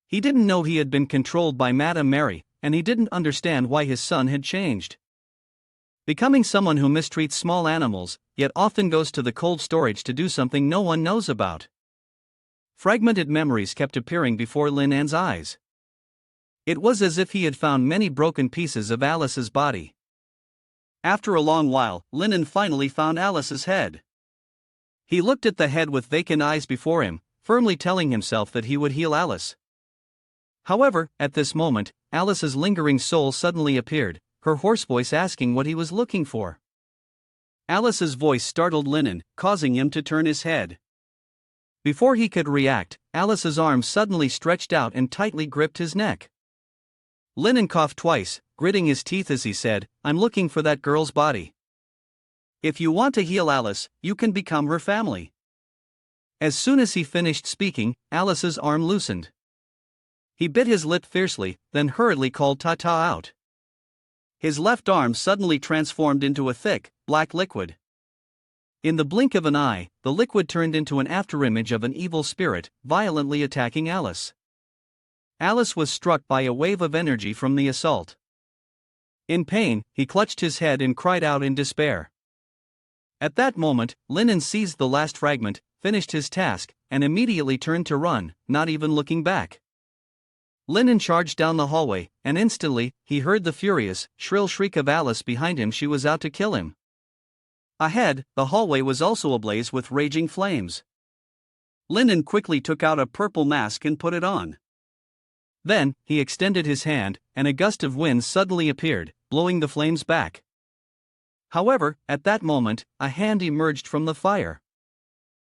He didn't know he had been controlled by Madame Mary, and he didn't understand why his son had changed. Becoming someone who mistreats small animals, yet often goes to the cold storage to do something no one knows about. Fragmented memories kept appearing before Linan's eyes. It was as if he had found many broken pieces of Alice's body. After a long while, Linen finally found Alice's head. He looked at the head with vacant eyes before him, firmly telling himself that he would heal Alice. However, at this moment, Alice's lingering soul suddenly appeared, her hoarse voice asking what he was looking for. Alice's voice startled Linen, causing him to turn his head. Before he could react, Alice's arm suddenly stretched out and tightly gripped his neck. Linen coughed twice, gritting his teeth as he said, "I'm looking for that girl's body. If you want to heal Alice, you can become her family." As soon as he finished speaking, Alice's arm loosened. He bit his lip fiercely, then hurriedly called "Ta-ta" out. His left arm suddenly transformed into a thick, black liquid. In the blink of an eye, the liquid turned into an afterimage of an evil spirit, violently attacking Alice. Alice was struck by a wave of energy from the assault. In pain, he clutched his head and cried out in despair. At that moment, Linen seized the last fragment, finished his task, and immediately turned to run, not even looking back. Linen charged down the hallway, and instantly, he heard the furious, shrill shriek of Alice behind him. She was out to kill him. Ahead, the hallway was also ablaze with raging flames. Linen quickly took out a purple mask and put it on. Then, he extended his hand, and a gust of wind suddenly appeared, blowing the flames back. However, at that moment, a hand emerged from the fire.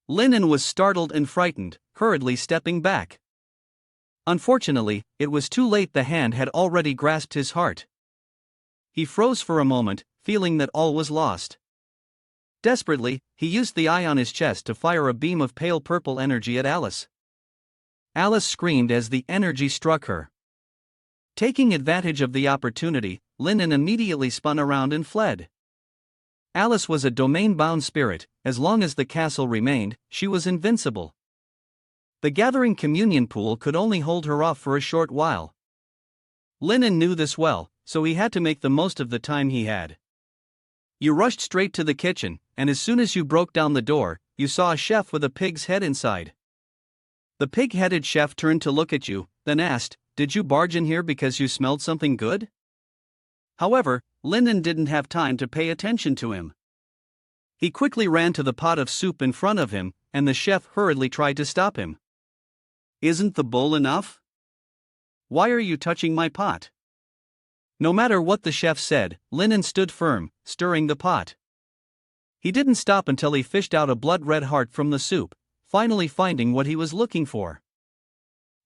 Linen was startled and frightened, hurriedly stepping back. Unfortunately, it was too late. The hand had already grasped his heart. He froze for a moment, feeling that all was lost. Desperately, he used the eye on his chest to fire a beam of pale purple energy at Alice. Alice screamed as the energy struck her. Taking advantage of the opportunity, Linen immediately spun around and fled. Alice was a domain-bound spirit. As long as the castle remained, she was invincible. The gathering communion pool could only hold her off for a short while. Linen knew this well, so he had to make the most of the time he had. You rushed straight to the kitchen, and as soon as you broke down the door, you saw a chef with a pig's head inside. The pig-headed chef turned to look at you, then asked, "Did you barge in here because you smelled something good?" However, Linen didn't have time to pay attention to him. He quickly ran to the pot of soup in front of him, and the chef hurriedly tried to stop him. "Isn't the bowl enough? Why are you touching my pot?" No matter what the chef said, Linen stood firm, stirring the pot. He didn't stop until he fished out a blood-red heart from the soup, finally finding what he was looking for.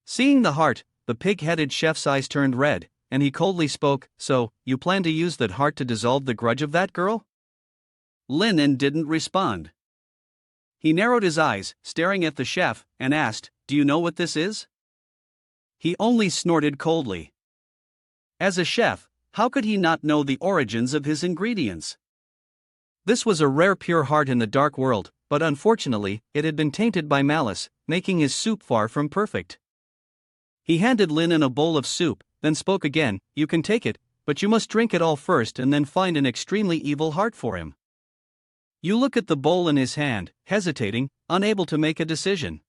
Seeing the heart, the pig-headed chef's eyes turned red, and he coldly spoke, "So, you plan to use that heart to dissolve the grudge of that girl?" Linen didn't respond. He narrowed his eyes, staring at the chef, and asked, "Do you know what this is?" He only snorted coldly. As a chef, how could he not know the origins of his ingredients? This was a rare pure heart in the dark world, but unfortunately, it had been tainted by malice, making his soup far from perfect. He handed Linen a bowl of soup, then spoke again, "You can take it, but you must drink it all first and then find an extremely evil heart for him." You look at the bowl in his hand, hesitating, unable to make a decision.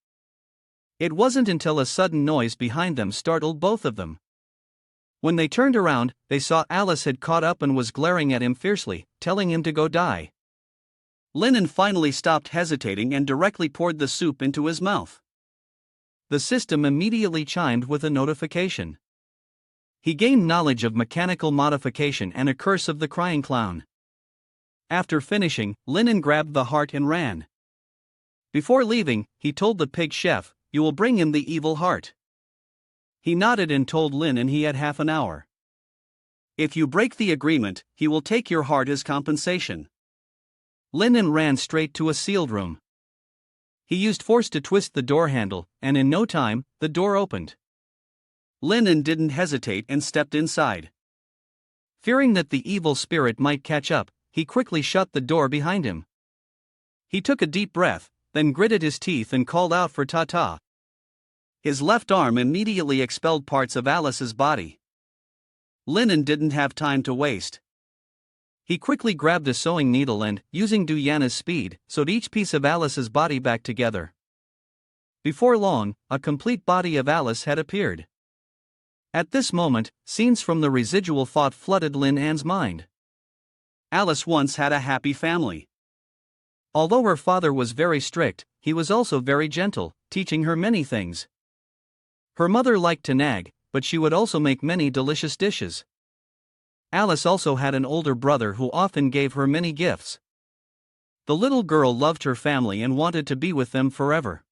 It wasn't until a sudden noise behind them startled both of them. When they turned around, they saw Alice had caught up and was glaring at him fiercely, telling him to go die. Linen finally stopped hesitating and directly poured the soup into his mouth. The system immediately chimed with a notification. He gained knowledge of mechanical modification and a curse of the crying clown. After finishing, Linen grabbed the heart and ran. Before leaving, he told the pig chef, "You will bring him the evil heart." He nodded and told Linen he had half an hour. "If you break the agreement, he will take your heart as compensation." Linen ran straight to a sealed room. He used force to twist the door handle, and in no time, the door opened. Linen didn't hesitate and stepped inside. Fearing that the evil spirit might catch up, he quickly shut the door behind him. He took a deep breath, then gritted his teeth and called out for ta-ta. His left arm immediately expelled parts of Alice's body. Linen didn't have time to waste. He quickly grabbed a sewing needle and, using Diana's speed, sewed each piece of Alice's body back together. Before long, a complete body of Alice had appeared. At this moment, scenes from the residual thought flooded Lin An's mind. Alice once had a happy family. Although her father was very strict, he was also very gentle, teaching her many things. Her mother liked to nag, but she would also make many delicious dishes. Alice also had an older brother who often gave her many gifts. The little girl loved her family and wanted to be with them forever.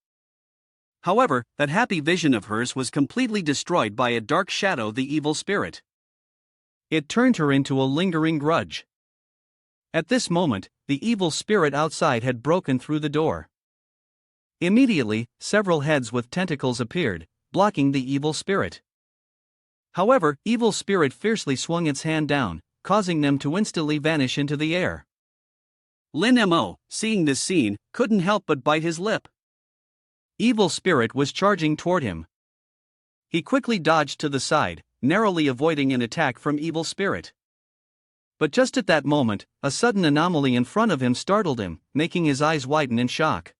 However, that happy vision of hers was completely destroyed by a dark shadow, the evil spirit. It turned her into a lingering grudge. At this moment, the evil spirit outside had broken through the door. Immediately, several heads with tentacles appeared, blocking the evil spirit. However, evil spirit fiercely swung its hand down, causing them to instantly vanish into the air. Lin Mo, seeing this scene, couldn't help but bite his lip. Evil spirit was charging toward him. He quickly dodged to the side, narrowly avoiding an attack from evil spirit. But just at that moment, a sudden anomaly in front of him startled him, making his eyes widen in shock.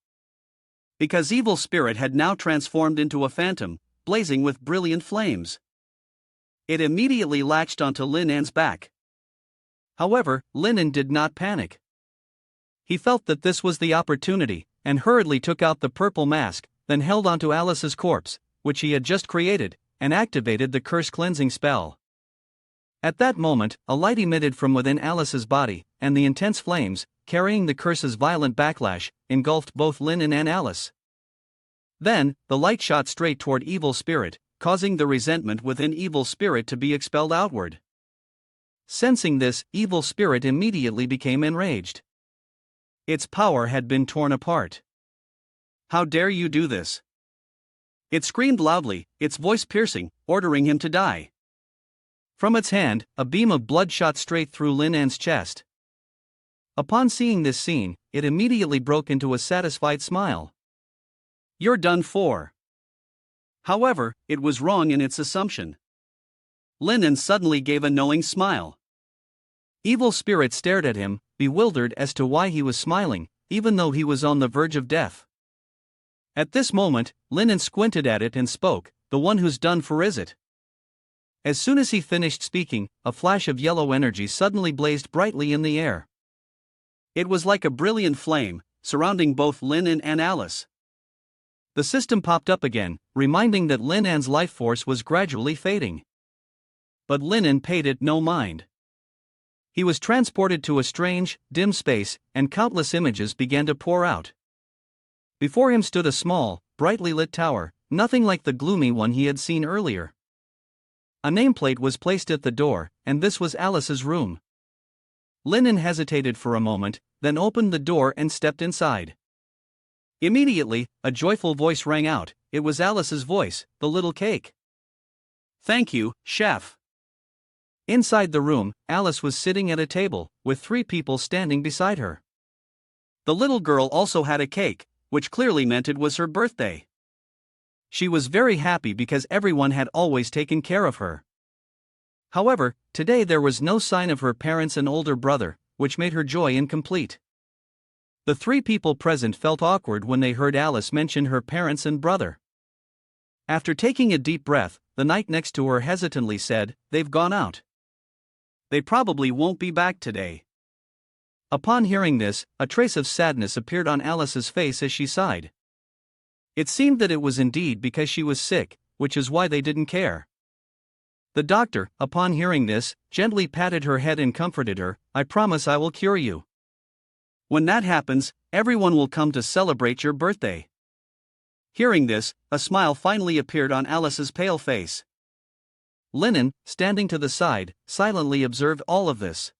Because evil spirit had now transformed into a phantom, blazing with brilliant flames. It immediately latched onto Lin An's back. However, Linen did not panic. He felt that this was the opportunity, and hurriedly took out the purple mask, then held onto Alice's corpse, which he had just created, and activated the curse cleansing spell. At that moment, a light emitted from within Alice's body, and the intense flames, carrying the curse's violent backlash, engulfed both Linen and Alice. Then, the light shot straight toward evil spirit, causing the resentment within evil spirit to be expelled outward. Sensing this, evil spirit immediately became enraged. Its power had been torn apart. "How dare you do this?" It screamed loudly, its voice piercing, ordering him to die. From its hand, a beam of blood shot straight through Lin An's chest. Upon seeing this scene, it immediately broke into a satisfied smile. "You're done for." However, it was wrong in its assumption. Lin An suddenly gave a knowing smile. Evil spirit stared at him, bewildered as to why he was smiling, even though he was on the verge of death. At this moment, Linen squinted at it and spoke, "The one who's done for, is it?" As soon as he finished speaking, a flash of yellow energy suddenly blazed brightly in the air. It was like a brilliant flame, surrounding both Linen and Alice. The system popped up again, reminding that Linan's life force was gradually fading. But Linen paid it no mind. He was transported to a strange, dim space, and countless images began to pour out. Before him stood a small, brightly lit tower, nothing like the gloomy one he had seen earlier. A nameplate was placed at the door, and this was Alice's room. Linen hesitated for a moment, then opened the door and stepped inside. Immediately, a joyful voice rang out. It was Alice's voice, the little cake. "Thank you, chef." Inside the room, Alice was sitting at a table, with 3 people standing beside her. The little girl also had a cake, which clearly meant it was her birthday. She was very happy because everyone had always taken care of her. However, today there was no sign of her parents and older brother, which made her joy incomplete. The 3 people present felt awkward when they heard Alice mention her parents and brother. After taking a deep breath, the knight next to her hesitantly said, "They've gone out. They probably won't be back today." Upon hearing this, a trace of sadness appeared on Alice's face as she sighed. It seemed that it was indeed because she was sick, which is why they didn't care. The doctor, upon hearing this, gently patted her head and comforted her. "I promise I will cure you. When that happens, everyone will come to celebrate your birthday." Hearing this, a smile finally appeared on Alice's pale face. Linen, standing to the side, silently observed all of this.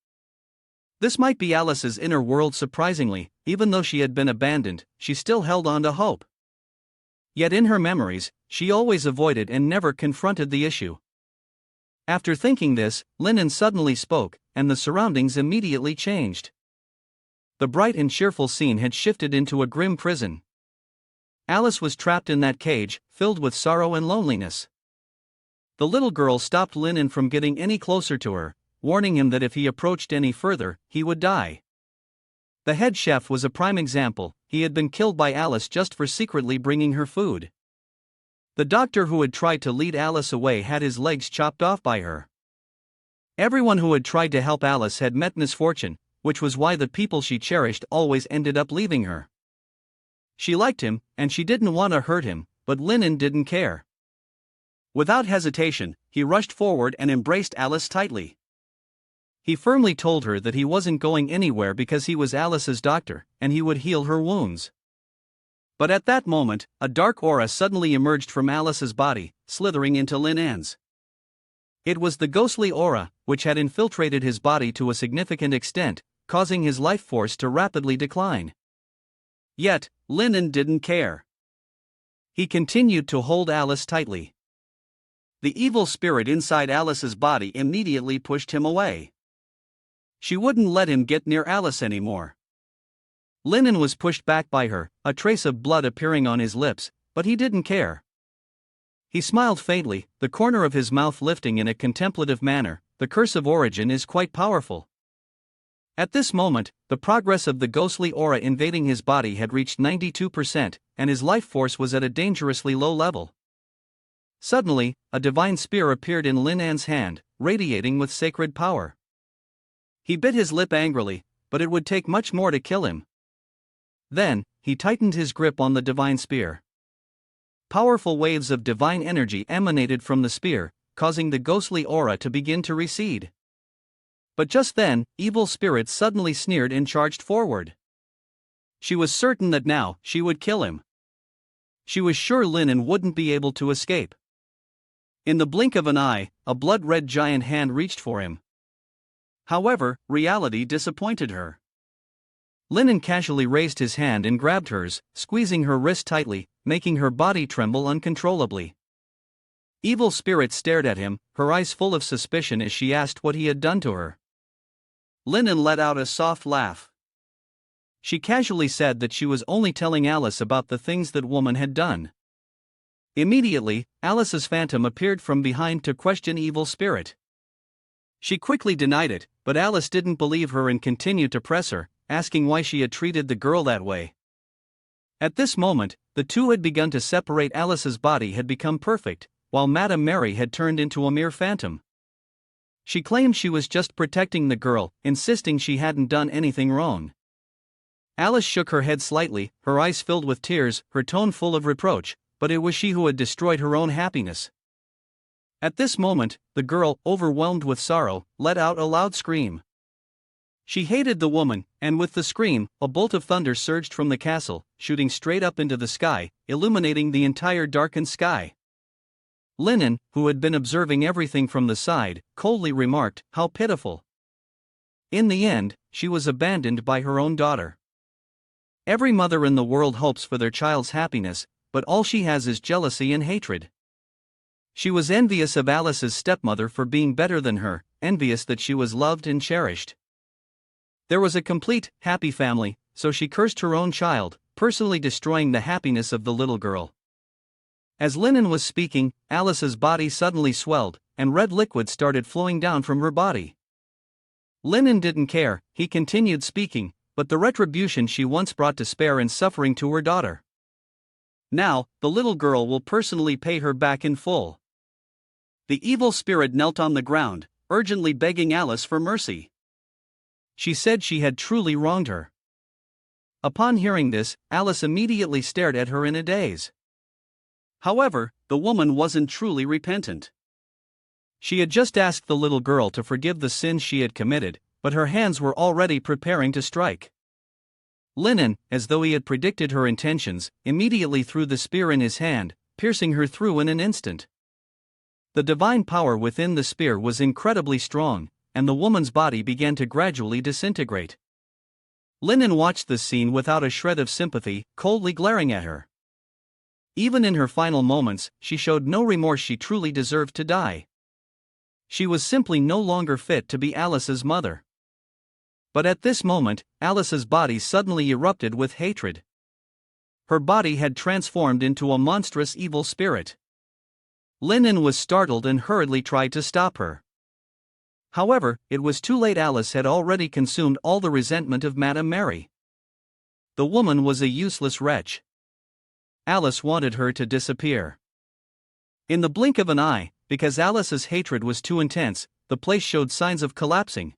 This might be Alice's inner world. Surprisingly, even though she had been abandoned, she still held on to hope. Yet in her memories, she always avoided and never confronted the issue. After thinking this, Linen suddenly spoke, and the surroundings immediately changed. The bright and cheerful scene had shifted into a grim prison. Alice was trapped in that cage, filled with sorrow and loneliness. The little girl stopped Linen from getting any closer to her, warning him that if he approached any further, he would die. The head chef was a prime example. He had been killed by Alice just for secretly bringing her food. The doctor who had tried to lead Alice away had his legs chopped off by her. Everyone who had tried to help Alice had met misfortune, which was why the people she cherished always ended up leaving her. She liked him, and she didn't want to hurt him, but Linen didn't care. Without hesitation, he rushed forward and embraced Alice tightly. He firmly told her that he wasn't going anywhere because he was Alice's doctor, and he would heal her wounds. But at that moment, a dark aura suddenly emerged from Alice's body, slithering into Linan's. It was the ghostly aura, which had infiltrated his body to a significant extent, causing his life force to rapidly decline. Yet, Linan didn't care. He continued to hold Alice tightly. The evil spirit inside Alice's body immediately pushed him away. She wouldn't let him get near Alice anymore. Linen was pushed back by her, a trace of blood appearing on his lips, but he didn't care. He smiled faintly, the corner of his mouth lifting in a contemplative manner. The curse of origin is quite powerful. At this moment, the progress of the ghostly aura invading his body had reached 92%, and his life force was at a dangerously low level. Suddenly, a divine spear appeared in Linan's hand, radiating with sacred power. He bit his lip angrily, but it would take much more to kill him. Then, he tightened his grip on the divine spear. Powerful waves of divine energy emanated from the spear, causing the ghostly aura to begin to recede. But just then, evil spirit suddenly sneered and charged forward. She was certain that now, she would kill him. She was sure Linan wouldn't be able to escape. In the blink of an eye, a blood-red giant hand reached for him. However, reality disappointed her. Linan casually raised his hand and grabbed hers, squeezing her wrist tightly, making her body tremble uncontrollably. Evil spirit stared at him, her eyes full of suspicion as she asked what he had done to her. Linan let out a soft laugh. She casually said that she was only telling Alice about the things that woman had done. Immediately, Alice's phantom appeared from behind to question evil spirit. She quickly denied it, but Alice didn't believe her and continued to press her, asking why she had treated the girl that way. At this moment, the two had begun to separate. Alice's body had become perfect, while Madame Mary had turned into a mere phantom. She claimed she was just protecting the girl, insisting she hadn't done anything wrong. Alice shook her head slightly, her eyes filled with tears, her tone full of reproach, but it was she who had destroyed her own happiness. At this moment, the girl, overwhelmed with sorrow, let out a loud scream. She hated the woman, and with the scream, a bolt of thunder surged from the castle, shooting straight up into the sky, illuminating the entire darkened sky. Linen, who had been observing everything from the side, coldly remarked, "How pitiful." In the end, she was abandoned by her own daughter. Every mother in the world hopes for their child's happiness, but all she has is jealousy and hatred. She was envious of Alice's stepmother for being better than her, envious that she was loved and cherished. There was a complete, happy family, so she cursed her own child, personally destroying the happiness of the little girl. As Linen was speaking, Alice's body suddenly swelled, and red liquid started flowing down from her body. Linen didn't care, he continued speaking, but the retribution she once brought despair and suffering to her daughter. Now, the little girl will personally pay her back in full. The evil spirit knelt on the ground, urgently begging Alice for mercy. She said she had truly wronged her. Upon hearing this, Alice immediately stared at her in a daze. However, the woman wasn't truly repentant. She had just asked the little girl to forgive the sins she had committed, but her hands were already preparing to strike. Linen, as though he had predicted her intentions, immediately threw the spear in his hand, piercing her through in an instant. The divine power within the spear was incredibly strong, and the woman's body began to gradually disintegrate. Linen watched this scene without a shred of sympathy, coldly glaring at her. Even in her final moments, she showed no remorse. She truly deserved to die. She was simply no longer fit to be Alice's mother. But at this moment, Alice's body suddenly erupted with hatred. Her body had transformed into a monstrous evil spirit. Linen was startled and hurriedly tried to stop her. However, it was too late. Alice had already consumed all the resentment of Madame Mary. The woman was a useless wretch. Alice wanted her to disappear. In the blink of an eye, because Alice's hatred was too intense, the place showed signs of collapsing.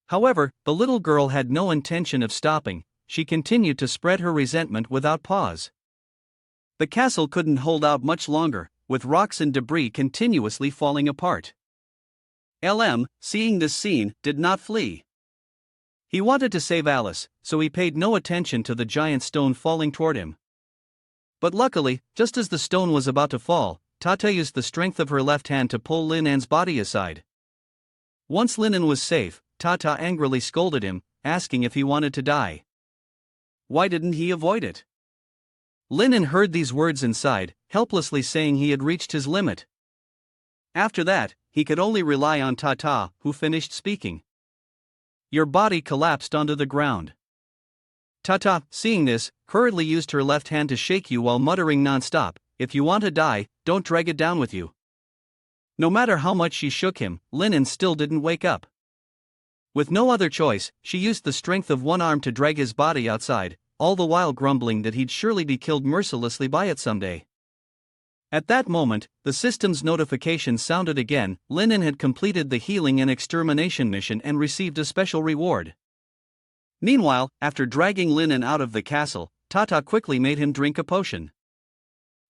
However, the little girl had no intention of stopping. She continued to spread her resentment without pause. The castle couldn't hold out much longer, with rocks and debris continuously falling apart. Seeing this scene, did not flee. He wanted to save Alice, so he paid no attention to the giant stone falling toward him. But luckily, just as the stone was about to fall, Tata used the strength of her left hand to pull Linen's body aside. Once Linen was safe, Tata angrily scolded him, asking if he wanted to die. Why didn't he avoid it? Linen heard these words inside, helplessly saying he had reached his limit. After that, he could only rely on Tata, who finished speaking. Your body collapsed onto the ground. Tata, seeing this, hurriedly used her left hand to shake you while muttering non-stop, if you want to die, don't drag it down with you. No matter how much she shook him, Linen still didn't wake up. With no other choice, she used the strength of one arm to drag his body outside, all the while grumbling that he'd surely be killed mercilessly by it someday. At that moment, the system's notification sounded again. Linen had completed the healing and extermination mission and received a special reward. Meanwhile, after dragging Linen out of the castle, Tata quickly made him drink a potion.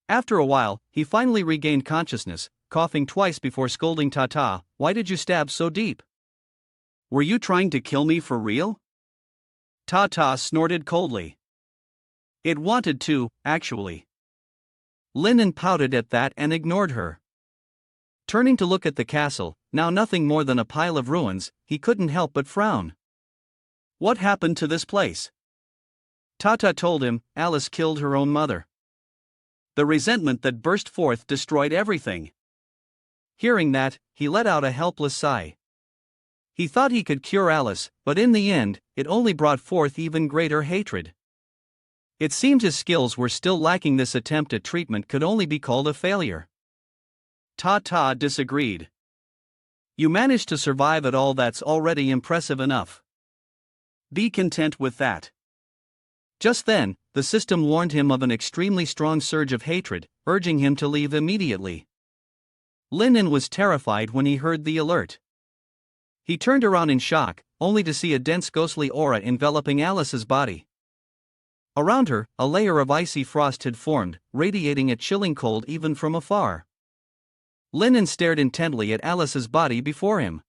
After a while, he finally regained consciousness, coughing twice before scolding Tata, "Why did you stab so deep? Were you trying to kill me for real?" Tata snorted coldly. It wanted to, actually. Linen pouted at that and ignored her. Turning to look at the castle, now nothing more than a pile of ruins, he couldn't help but frown. What happened to this place? Tata told him, Alice killed her own mother. The resentment that burst forth destroyed everything. Hearing that, he let out a helpless sigh. He thought he could cure Alice, but in the end, it only brought forth even greater hatred. It seemed his skills were still lacking. This attempt at treatment could only be called a failure. Tata disagreed. You managed to survive at all. That's already impressive enough. Be content with that. Just then, the system warned him of an extremely strong surge of hatred, urging him to leave immediately. Linen was terrified when he heard the alert. He turned around in shock, only to see a dense ghostly aura enveloping Alice's body. Around her, a layer of icy frost had formed, radiating a chilling cold even from afar. Linen stared intently at Alice's body before him.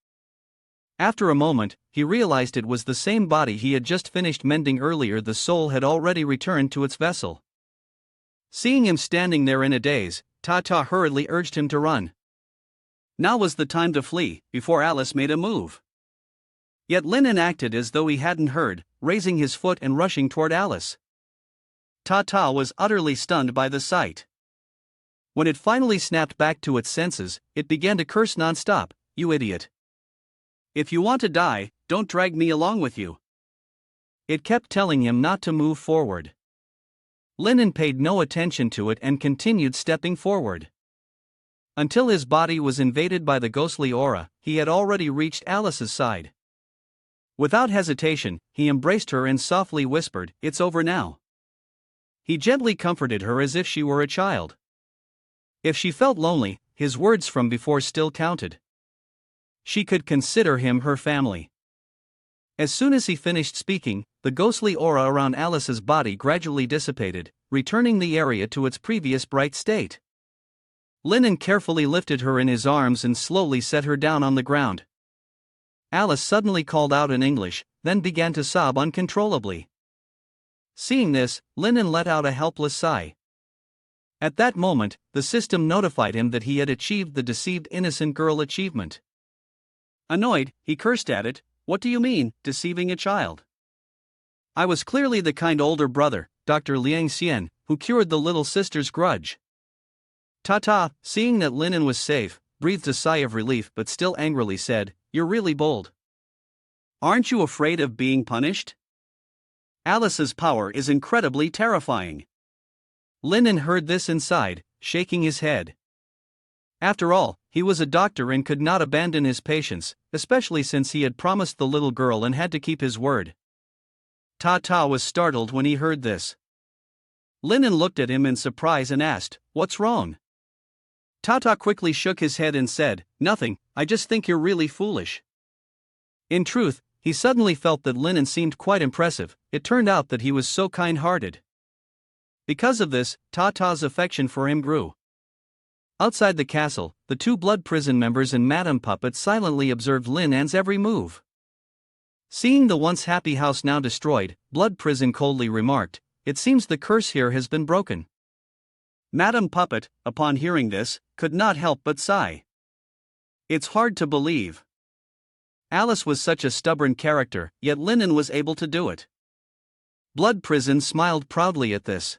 After a moment, he realized it was the same body he had just finished mending earlier. The soul had already returned to its vessel. Seeing him standing there in a daze, Tata hurriedly urged him to run. Now was the time to flee, before Alice made a move. Yet Linen acted as though he hadn't heard, raising his foot and rushing toward Alice. Tata was utterly stunned by the sight. When it finally snapped back to its senses, it began to curse non-stop. "You idiot. If you want to die, don't drag me along with you." It kept telling him not to move forward. Linen paid no attention to it and continued stepping forward. Until his body was invaded by the ghostly aura, he had already reached Alice's side. Without hesitation, he embraced her and softly whispered, "It's over now." He gently comforted her as if she were a child. If she felt lonely, his words from before still counted. She could consider him her family. As soon as he finished speaking, the ghostly aura around Alice's body gradually dissipated, returning the area to its previous bright state. Linen carefully lifted her in his arms and slowly set her down on the ground. Alice suddenly called out in English, then began to sob uncontrollably. Seeing this, Linen let out a helpless sigh. At that moment, the system notified him that he had achieved the deceived innocent girl achievement. Annoyed, he cursed at it. "What do you mean, deceiving a child? I was clearly the kind older brother, Dr. Liang Xian, who cured the little sister's grudge." Tata, seeing that Linen was safe, breathed a sigh of relief but still angrily said, "You're really bold. Aren't you afraid of being punished? Alice's power is incredibly terrifying." Linen heard this and sighed, shaking his head. After all, he was a doctor and could not abandon his patients, especially since he had promised the little girl and had to keep his word. Tata was startled when he heard this. Linen looked at him in surprise and asked, "What's wrong?" Tata quickly shook his head and said, "Nothing, I just think you're really foolish." In truth, he suddenly felt that Linen seemed quite impressive. It turned out that he was so kind-hearted. Because of this, Tata's affection for him grew. Outside the castle, the two blood prison members and Madame Puppet silently observed Linen's every move. Seeing the once happy house now destroyed, Blood Prison coldly remarked, "It seems the curse here has been broken." Madame Puppet, upon hearing this, could not help but sigh. It's hard to believe. Alice was such a stubborn character, yet Linen was able to do it. Blood Prison smiled proudly at this.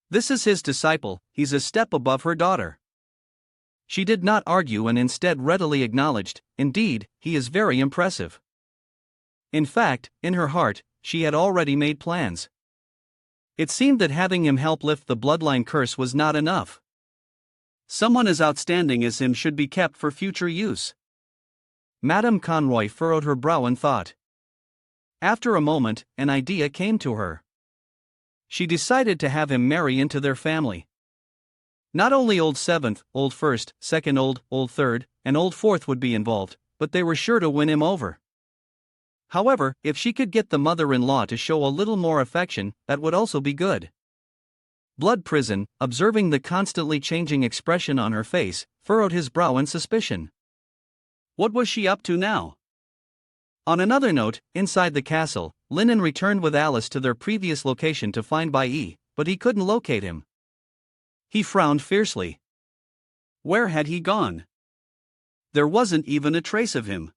This is his disciple, he's a step above her daughter. She did not argue and instead readily acknowledged, indeed, he is very impressive. In fact, in her heart, she had already made plans. It seemed that having him help lift the bloodline curse was not enough. Someone as outstanding as him should be kept for future use. Madame Conroy furrowed her brow in thought. After a moment, an idea came to her. She decided to have him marry into their family. Not only Old Seventh, Old First, Second Old Third, and Old Fourth would be involved, but they were sure to win him over. However, if she could get the mother-in-law to show a little more affection, that would also be good. Blood Prison, observing the constantly changing expression on her face, furrowed his brow in suspicion. What was she up to now? On another note, inside the castle, Linen returned with Alice to their previous location to find Bai Yi, but he couldn't locate him. He frowned fiercely. Where had he gone? There wasn't even a trace of him.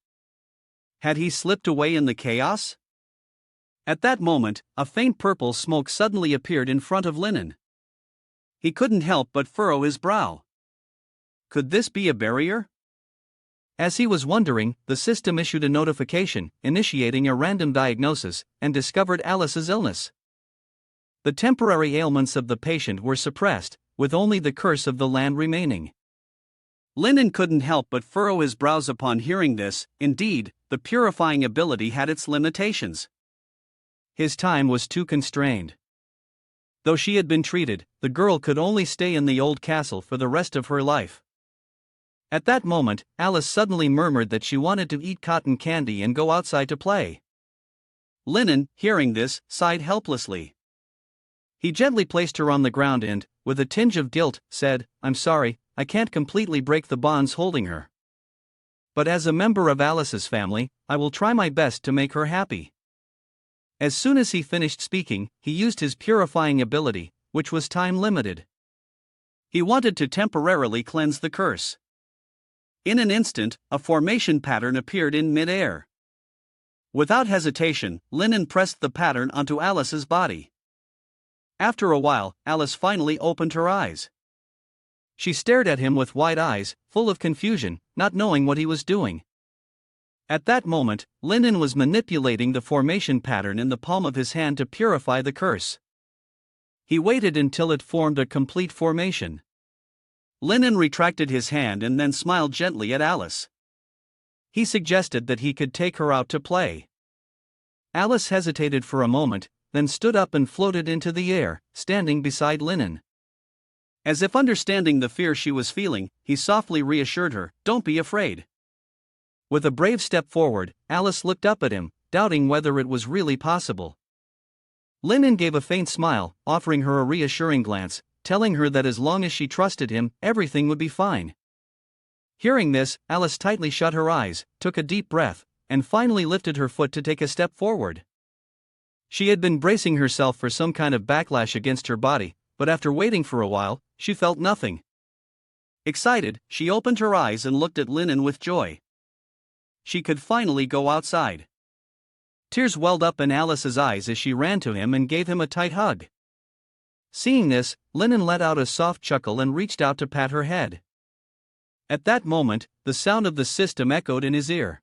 Had he slipped away in the chaos? At that moment, a faint purple smoke suddenly appeared in front of Linen. He couldn't help but furrow his brow. Could this be a barrier? As he was wondering, the system issued a notification, initiating a random diagnosis, and discovered Alice's illness. The temporary ailments of the patient were suppressed, with only the curse of the land remaining. Linen couldn't help but furrow his brows upon hearing this. Indeed, the purifying ability had its limitations. His time was too constrained. Though she had been treated, the girl could only stay in the old castle for the rest of her life. At that moment, Alice suddenly murmured that she wanted to eat cotton candy and go outside to play. Linen, hearing this, sighed helplessly. He gently placed her on the ground and, with a tinge of guilt, said, "I'm sorry, I can't completely break the bonds holding her. But as a member of Alice's family, I will try my best to make her happy." As soon as he finished speaking, he used his purifying ability, which was time-limited. He wanted to temporarily cleanse the curse. In an instant, a formation pattern appeared in mid-air. Without hesitation, Linen pressed the pattern onto Alice's body. After a while, Alice finally opened her eyes. She stared at him with wide eyes, full of confusion, not knowing what he was doing. At that moment, Linen was manipulating the formation pattern in the palm of his hand to purify the curse. He waited until it formed a complete formation. Linen retracted his hand and then smiled gently at Alice. He suggested that he could take her out to play. Alice hesitated for a moment, then stood up and floated into the air, standing beside Linen. As if understanding the fear she was feeling, he softly reassured her, "Don't be afraid." With a brave step forward, Alice looked up at him, doubting whether it was really possible. Linen gave a faint smile, offering her a reassuring glance, telling her that as long as she trusted him, everything would be fine. Hearing this, Alice tightly shut her eyes, took a deep breath, and finally lifted her foot to take a step forward. She had been bracing herself for some kind of backlash against her body, but after waiting for a while, she felt nothing. Excited, she opened her eyes and looked at Linen with joy. She could finally go outside. Tears welled up in Alice's eyes as she ran to him and gave him a tight hug. Seeing this, Linen let out a soft chuckle and reached out to pat her head. At that moment, the sound of the system echoed in his ear.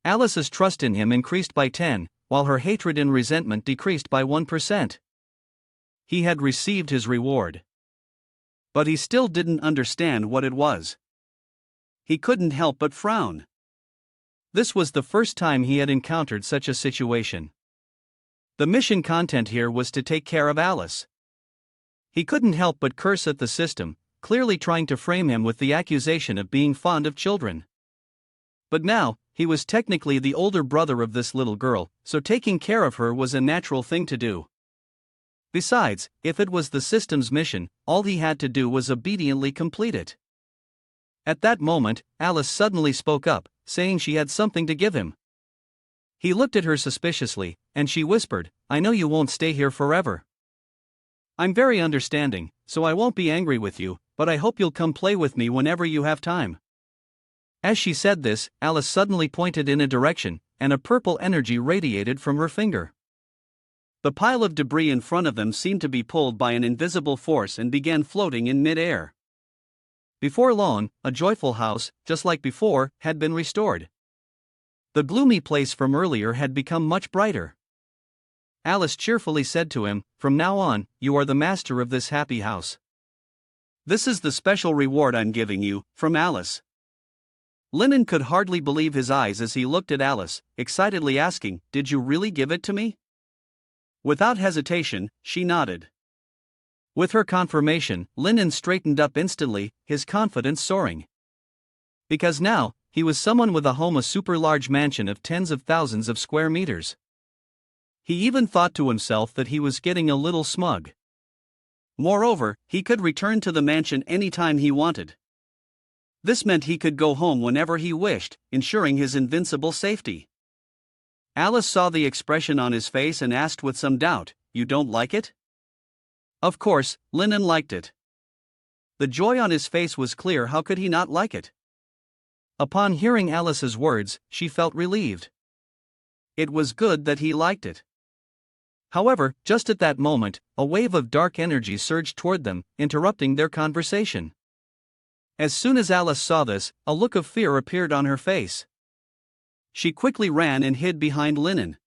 Alice's trust in him increased by 10, while her hatred and resentment decreased by 1%. He had received his reward. But he still didn't understand what it was. He couldn't help but frown. This was the first time he had encountered such a situation. The mission content here was to take care of Alice. He couldn't help but curse at the system, clearly trying to frame him with the accusation of being fond of children. But now, he was technically the older brother of this little girl, so taking care of her was a natural thing to do. Besides, if it was the system's mission, all he had to do was obediently complete it. At that moment, Alice suddenly spoke up, saying she had something to give him. He looked at her suspiciously, and she whispered, "I know you won't stay here forever. I'm very understanding, so I won't be angry with you, but I hope you'll come play with me whenever you have time." As she said this, Alice suddenly pointed in a direction, and a purple energy radiated from her finger. The pile of debris in front of them seemed to be pulled by an invisible force and began floating in mid-air. Before long, a joyful house, just like before, had been restored. The gloomy place from earlier had become much brighter. Alice cheerfully said to him, "From now on, you are the master of this happy house. This is the special reward I'm giving you, from Alice." Linen could hardly believe his eyes as he looked at Alice, excitedly asking, "Did you really give it to me?" Without hesitation, she nodded. With her confirmation, Linen straightened up instantly, his confidence soaring. Because now, he was someone with a super large mansion of tens of thousands of square meters. He even thought to himself that he was getting a little smug. Moreover, he could return to the mansion anytime he wanted. This meant he could go home whenever he wished, ensuring his invincible safety. Alice saw the expression on his face and asked with some doubt, "You don't like it?" Of course, Linen liked it. The joy on his face was clear. How could he not like it? Upon hearing Alice's words, she felt relieved. It was good that he liked it. However, just at that moment, a wave of dark energy surged toward them, interrupting their conversation. As soon as Alice saw this, a look of fear appeared on her face. She quickly ran and hid behind Linen.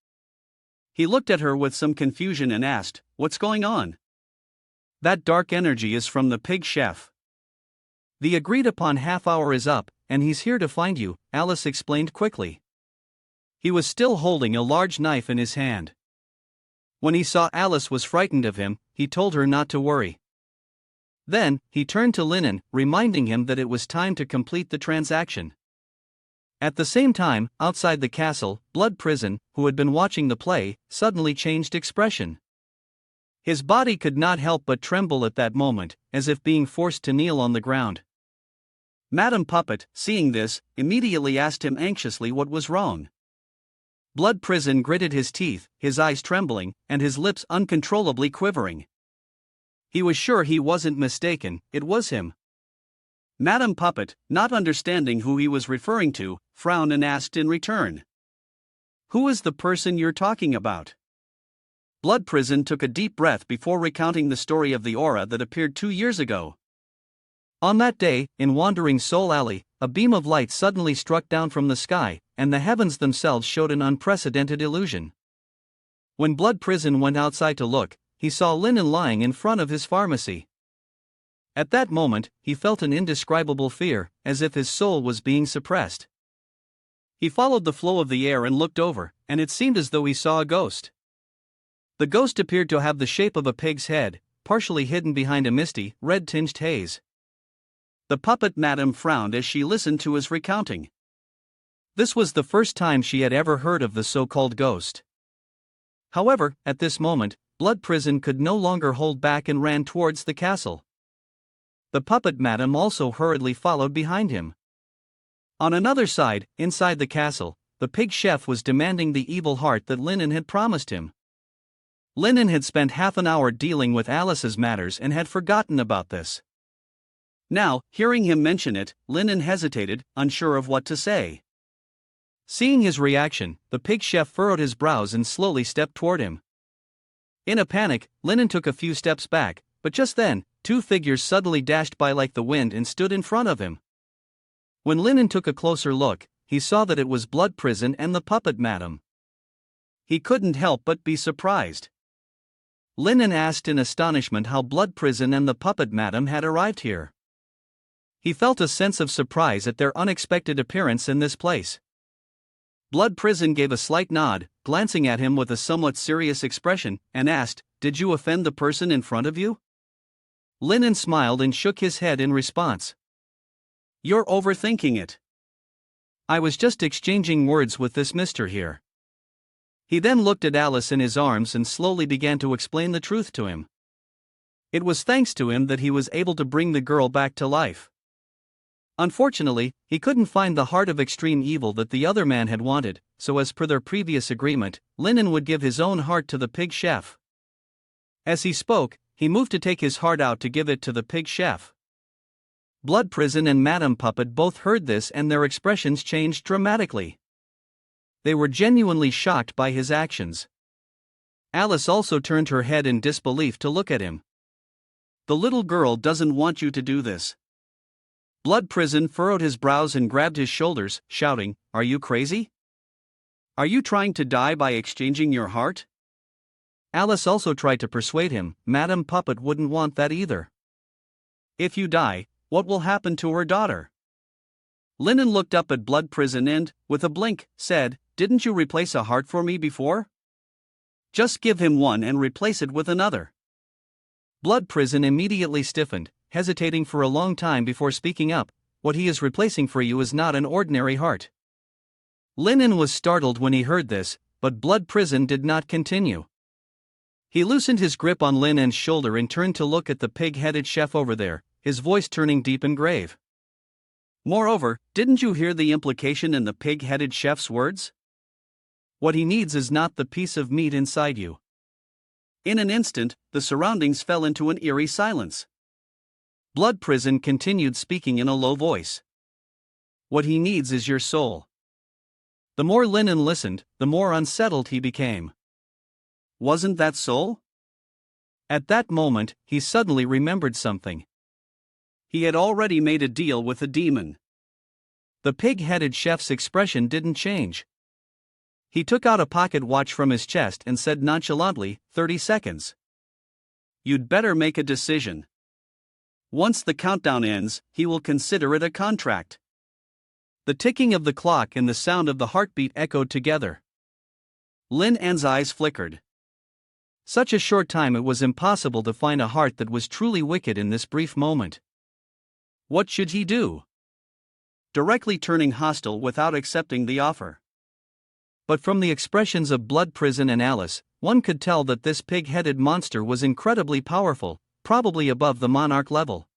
He looked at her with some confusion and asked, "What's going on?" "That dark energy is from the pig chef. The agreed upon half hour is up, and he's here to find you," Alice explained quickly. He was still holding a large knife in his hand. When he saw Alice was frightened of him, he told her not to worry. Then, he turned to Linen, reminding him that it was time to complete the transaction. At the same time, outside the castle, Blood Prison, who had been watching the play, suddenly changed expression. His body could not help but tremble at that moment, as if being forced to kneel on the ground. Madame Puppet, seeing this, immediately asked him anxiously what was wrong. Blood Prison gritted his teeth, his eyes trembling, and his lips uncontrollably quivering. He was sure he wasn't mistaken, it was him. Madame Puppet, not understanding who he was referring to, frowned and asked in return, "Who is the person you're talking about?" Blood Prison took a deep breath before recounting the story of the aura that appeared 2 years ago. On that day, in Wandering Soul Alley, a beam of light suddenly struck down from the sky, and the heavens themselves showed an unprecedented illusion. When Blood Prison went outside to look, he saw Linen lying in front of his pharmacy. At that moment, he felt an indescribable fear, as if his soul was being suppressed. He followed the flow of the air and looked over, and it seemed as though he saw a ghost. The ghost appeared to have the shape of a pig's head, partially hidden behind a misty, red-tinged haze. The puppet madam frowned as she listened to his recounting. This was the first time she had ever heard of the so-called ghost. However, at this moment, Blood Prison could no longer hold back and ran towards the castle. The puppet madam also hurriedly followed behind him. On another side, inside the castle, the pig chef was demanding the evil heart that Linen had promised him. Linen had spent half an hour dealing with Alice's matters and had forgotten about this. Now, hearing him mention it, Linen hesitated, unsure of what to say. Seeing his reaction, the pig chef furrowed his brows and slowly stepped toward him. In a panic, Linen took a few steps back, but just then, 2 figures suddenly dashed by like the wind and stood in front of him. When Linen took a closer look, he saw that it was Blood Prison and the puppet madam. He couldn't help but be surprised. Linen asked in astonishment how Blood Prison and the puppet madam had arrived here. He felt a sense of surprise at their unexpected appearance in this place. Blood Prison gave a slight nod, glancing at him with a somewhat serious expression, and asked, "Did you offend the person in front of you?" Linen smiled and shook his head in response. "You're overthinking it. I was just exchanging words with this mister here." He then looked at Alice in his arms and slowly began to explain the truth to him. It was thanks to him that he was able to bring the girl back to life. Unfortunately, he couldn't find the heart of extreme evil that the other man had wanted, so as per their previous agreement, Linen would give his own heart to the pig chef. As he spoke, he moved to take his heart out to give it to the pig chef. Blood Prison and Madame Puppet both heard this and their expressions changed dramatically. They were genuinely shocked by his actions. Alice also turned her head in disbelief to look at him. "The little girl doesn't want you to do this." Blood Prison furrowed his brows and grabbed his shoulders, shouting, "Are you crazy? Are you trying to die by exchanging your heart?" Alice also tried to persuade him. Madame Puppet wouldn't want that either. "If you die, what will happen to her daughter?" Linen looked up at Blood Prison and, with a blink, said, "Didn't you replace a heart for me before? Just give him one and replace it with another." Blood Prison immediately stiffened, hesitating for a long time before speaking up. "What he is replacing for you is not an ordinary heart." Linen was startled when he heard this, but Blood Prison did not continue. He loosened his grip on Linen's shoulder and turned to look at the pig-headed chef over there, his voice turning deep and grave. "Moreover, didn't you hear the implication in the pig-headed chef's words? What he needs is not the piece of meat inside you." In an instant, the surroundings fell into an eerie silence. Blood Prison continued speaking in a low voice. "What he needs is your soul." The more Linen listened, the more unsettled he became. Wasn't that soul? At that moment, he suddenly remembered something. He had already made a deal with the demon. The pig-headed chef's expression didn't change. He took out a pocket watch from his chest and said nonchalantly, 30 seconds. "You'd better make a decision. Once the countdown ends, he will consider it a contract." The ticking of the clock and the sound of the heartbeat echoed together. Lin An's eyes flickered. Such a short time, it was impossible to find a heart that was truly wicked in this brief moment. What should he do? Directly turning hostile without accepting the offer. But from the expressions of Blood Prison and Alice, one could tell that this pig-headed monster was incredibly powerful, probably above the monarch level.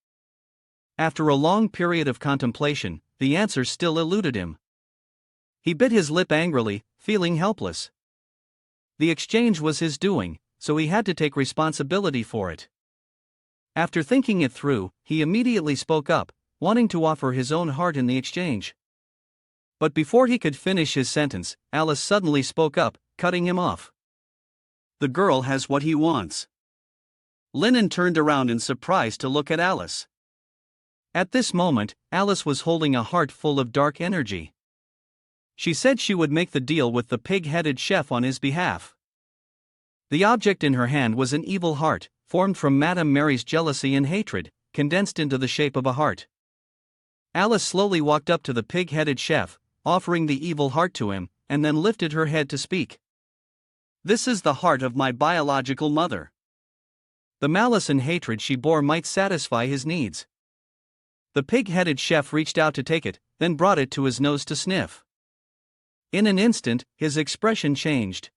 After a long period of contemplation, the answer still eluded him. He bit his lip angrily, feeling helpless. The exchange was his doing, so he had to take responsibility for it. After thinking it through, he immediately spoke up, wanting to offer his own heart in the exchange. But before he could finish his sentence, Alice suddenly spoke up, cutting him off. The girl has what he wants. Lennon turned around in surprise to look at Alice. At this moment, Alice was holding a heart full of dark energy. She said she would make the deal with the pig-headed chef on his behalf. The object in her hand was an evil heart, formed from Madame Mary's jealousy and hatred, condensed into the shape of a heart. Alice slowly walked up to the pig-headed chef, offering the evil heart to him, and then lifted her head to speak. This is the heart of my biological mother. The malice and hatred she bore might satisfy his needs. The pig-headed chef reached out to take it, then brought it to his nose to sniff. In an instant, his expression changed.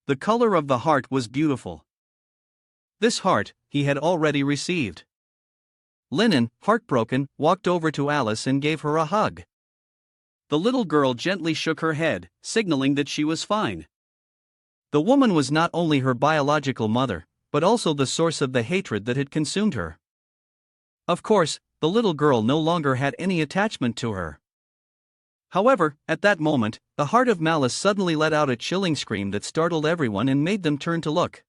The color of the heart was beautiful. This heart, he had already received. Lennon, heartbroken, walked over to Alice and gave her a hug. The little girl gently shook her head, signaling that she was fine. The woman was not only her biological mother, but also the source of the hatred that had consumed her. Of course, the little girl no longer had any attachment to her. However, at that moment, the heart of malice suddenly let out a chilling scream that startled everyone and made them turn to look.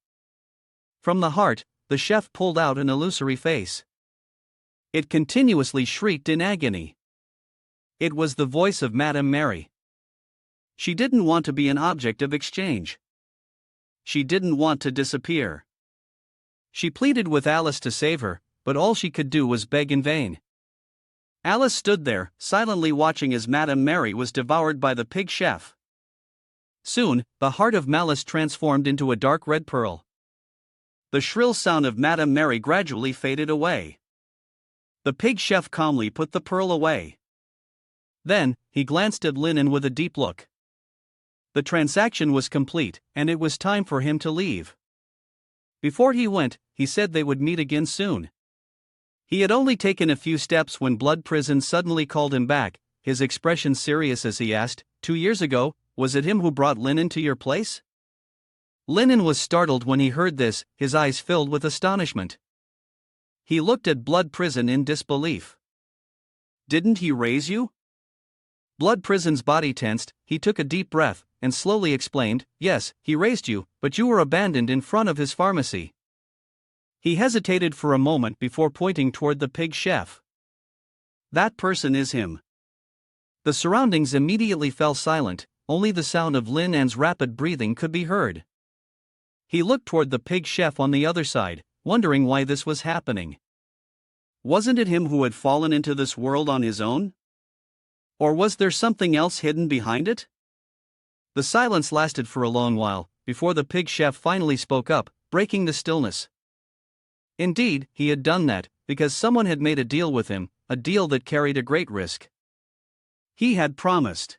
From the heart, the chef pulled out an illusory face. It continuously shrieked in agony. It was the voice of Madame Mary. She didn't want to be an object of exchange. She didn't want to disappear. She pleaded with Alice to save her, but all she could do was beg in vain. Alice stood there, silently watching as Madame Mary was devoured by the pig chef. Soon, the heart of malice transformed into a dark red pearl. The shrill sound of Madame Mary gradually faded away. The pig chef calmly put the pearl away. Then, he glanced at Lennon with a deep look. The transaction was complete, and it was time for him to leave. Before he went, he said they would meet again soon. He had only taken a few steps when Blood Prison suddenly called him back, his expression serious as he asked, 2 years ago, was it him who brought Lennon to your place? Lennon was startled when he heard this, his eyes filled with astonishment. He looked at Blood Prison in disbelief. Didn't he raise you? Blood Prison's body tensed, he took a deep breath, and slowly explained, yes, he raised you, but you were abandoned in front of his pharmacy. He hesitated for a moment before pointing toward the pig chef. That person is him. The surroundings immediately fell silent, only the sound of Lin An's rapid breathing could be heard. He looked toward the pig chef on the other side, wondering why this was happening. Wasn't it him who had fallen into this world on his own? Or was there something else hidden behind it? The silence lasted for a long while, before the pig chef finally spoke up, breaking the stillness. Indeed, he had done that, because someone had made a deal with him, a deal that carried a great risk. He had promised.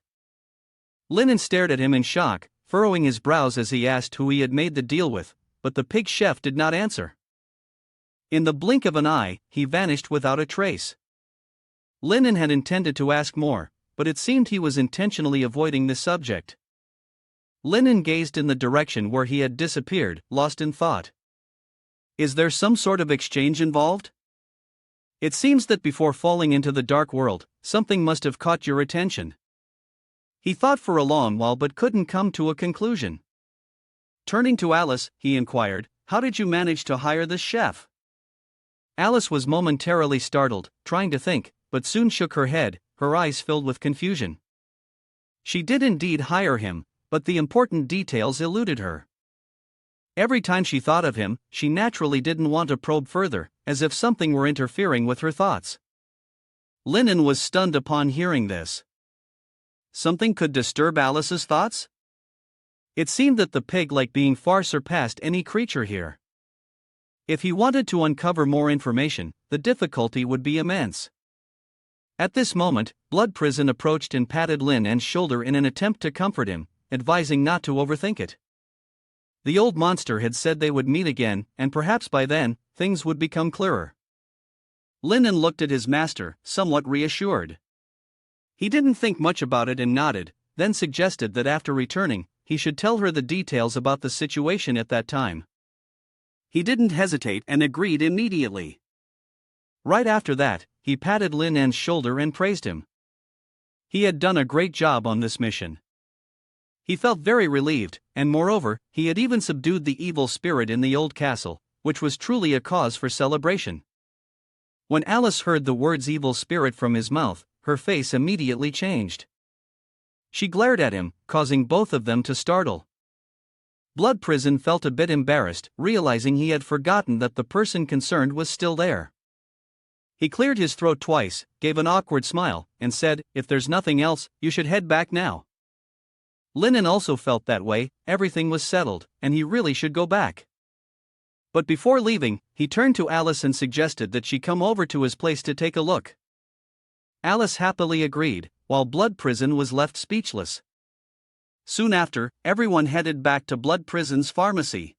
Lennon stared at him in shock, furrowing his brows as he asked who he had made the deal with, but the pig chef did not answer. In the blink of an eye, he vanished without a trace. Lennon had intended to ask more, but it seemed he was intentionally avoiding the subject. Lennon gazed in the direction where he had disappeared, lost in thought. Is there some sort of exchange involved? It seems that before falling into the dark world, something must have caught your attention. He thought for a long while but couldn't come to a conclusion. Turning to Alice, he inquired, how did you manage to hire this chef? Alice was momentarily startled, trying to think, but soon shook her head, her eyes filled with confusion. She did indeed hire him, but the important details eluded her. Every time she thought of him, she naturally didn't want to probe further, as if something were interfering with her thoughts. Lennon was stunned upon hearing this. Something could disturb Alice's thoughts? It seemed that the pig-like being far surpassed any creature here. If he wanted to uncover more information, the difficulty would be immense. At this moment, Blood Prison approached and patted Lin An's shoulder in an attempt to comfort him, advising not to overthink it. The old monster had said they would meet again, and perhaps by then, things would become clearer. Lin An looked at his master, somewhat reassured. He didn't think much about it and nodded, then suggested that after returning, he should tell her the details about the situation at that time. He didn't hesitate and agreed immediately. Right after that, he patted Lin An's shoulder and praised him. He had done a great job on this mission. He felt very relieved, and moreover, he had even subdued the evil spirit in the old castle, which was truly a cause for celebration. When Alice heard the words evil spirit from his mouth, her face immediately changed. She glared at him, causing both of them to startle. Blood Prison felt a bit embarrassed, realizing he had forgotten that the person concerned was still there. He cleared his throat twice, gave an awkward smile, and said, "If there's nothing else, you should head back now." Lin An also felt that way, everything was settled, and he really should go back. But before leaving, he turned to Alice and suggested that she come over to his place to take a look. Alice happily agreed, while Blood Prison was left speechless. Soon after, everyone headed back to Blood Prison's pharmacy.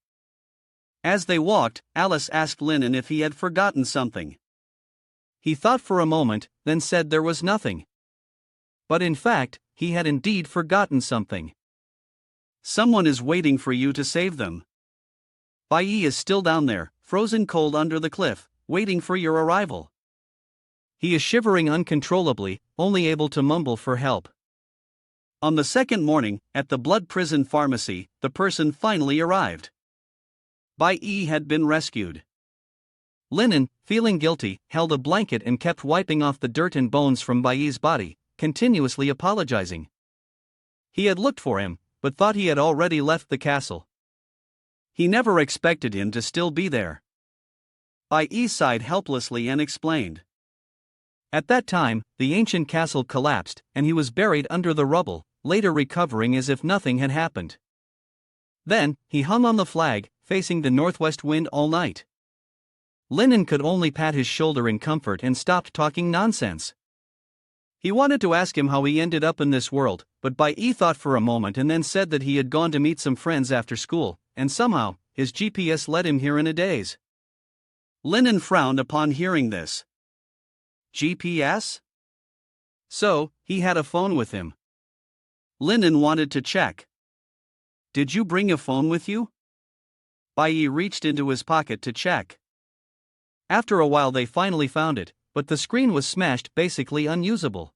As they walked, Alice asked Lin An if he had forgotten something. He thought for a moment, then said there was nothing. But in fact, he had indeed forgotten something. Someone is waiting for you to save them. Bai Yi is still down there, frozen cold under the cliff, waiting for your arrival. He is shivering uncontrollably, only able to mumble for help. On the second morning, at the Blood Prison pharmacy, the person finally arrived. Bai Yi had been rescued. Lin An, feeling guilty, held a blanket and kept wiping off the dirt and bones from Bai Yi's body, continuously apologizing. He had looked for him, but thought he had already left the castle. He never expected him to still be there. Bai Yi sighed helplessly and explained. At that time, the ancient castle collapsed, and he was buried under the rubble, later recovering as if nothing had happened. Then, he hung on the flag, facing the northwest wind all night. Lin An could only pat his shoulder in comfort and stopped talking nonsense. He wanted to ask him how he ended up in this world, but Bai Yi thought for a moment and then said that he had gone to meet some friends after school, and somehow, his GPS led him here in a daze. Lin An frowned upon hearing this. GPS? So, he had a phone with him. Lin An wanted to check. Did you bring a phone with you? Bai Yi reached into his pocket to check. After a while they finally found it, but the screen was smashed, basically unusable.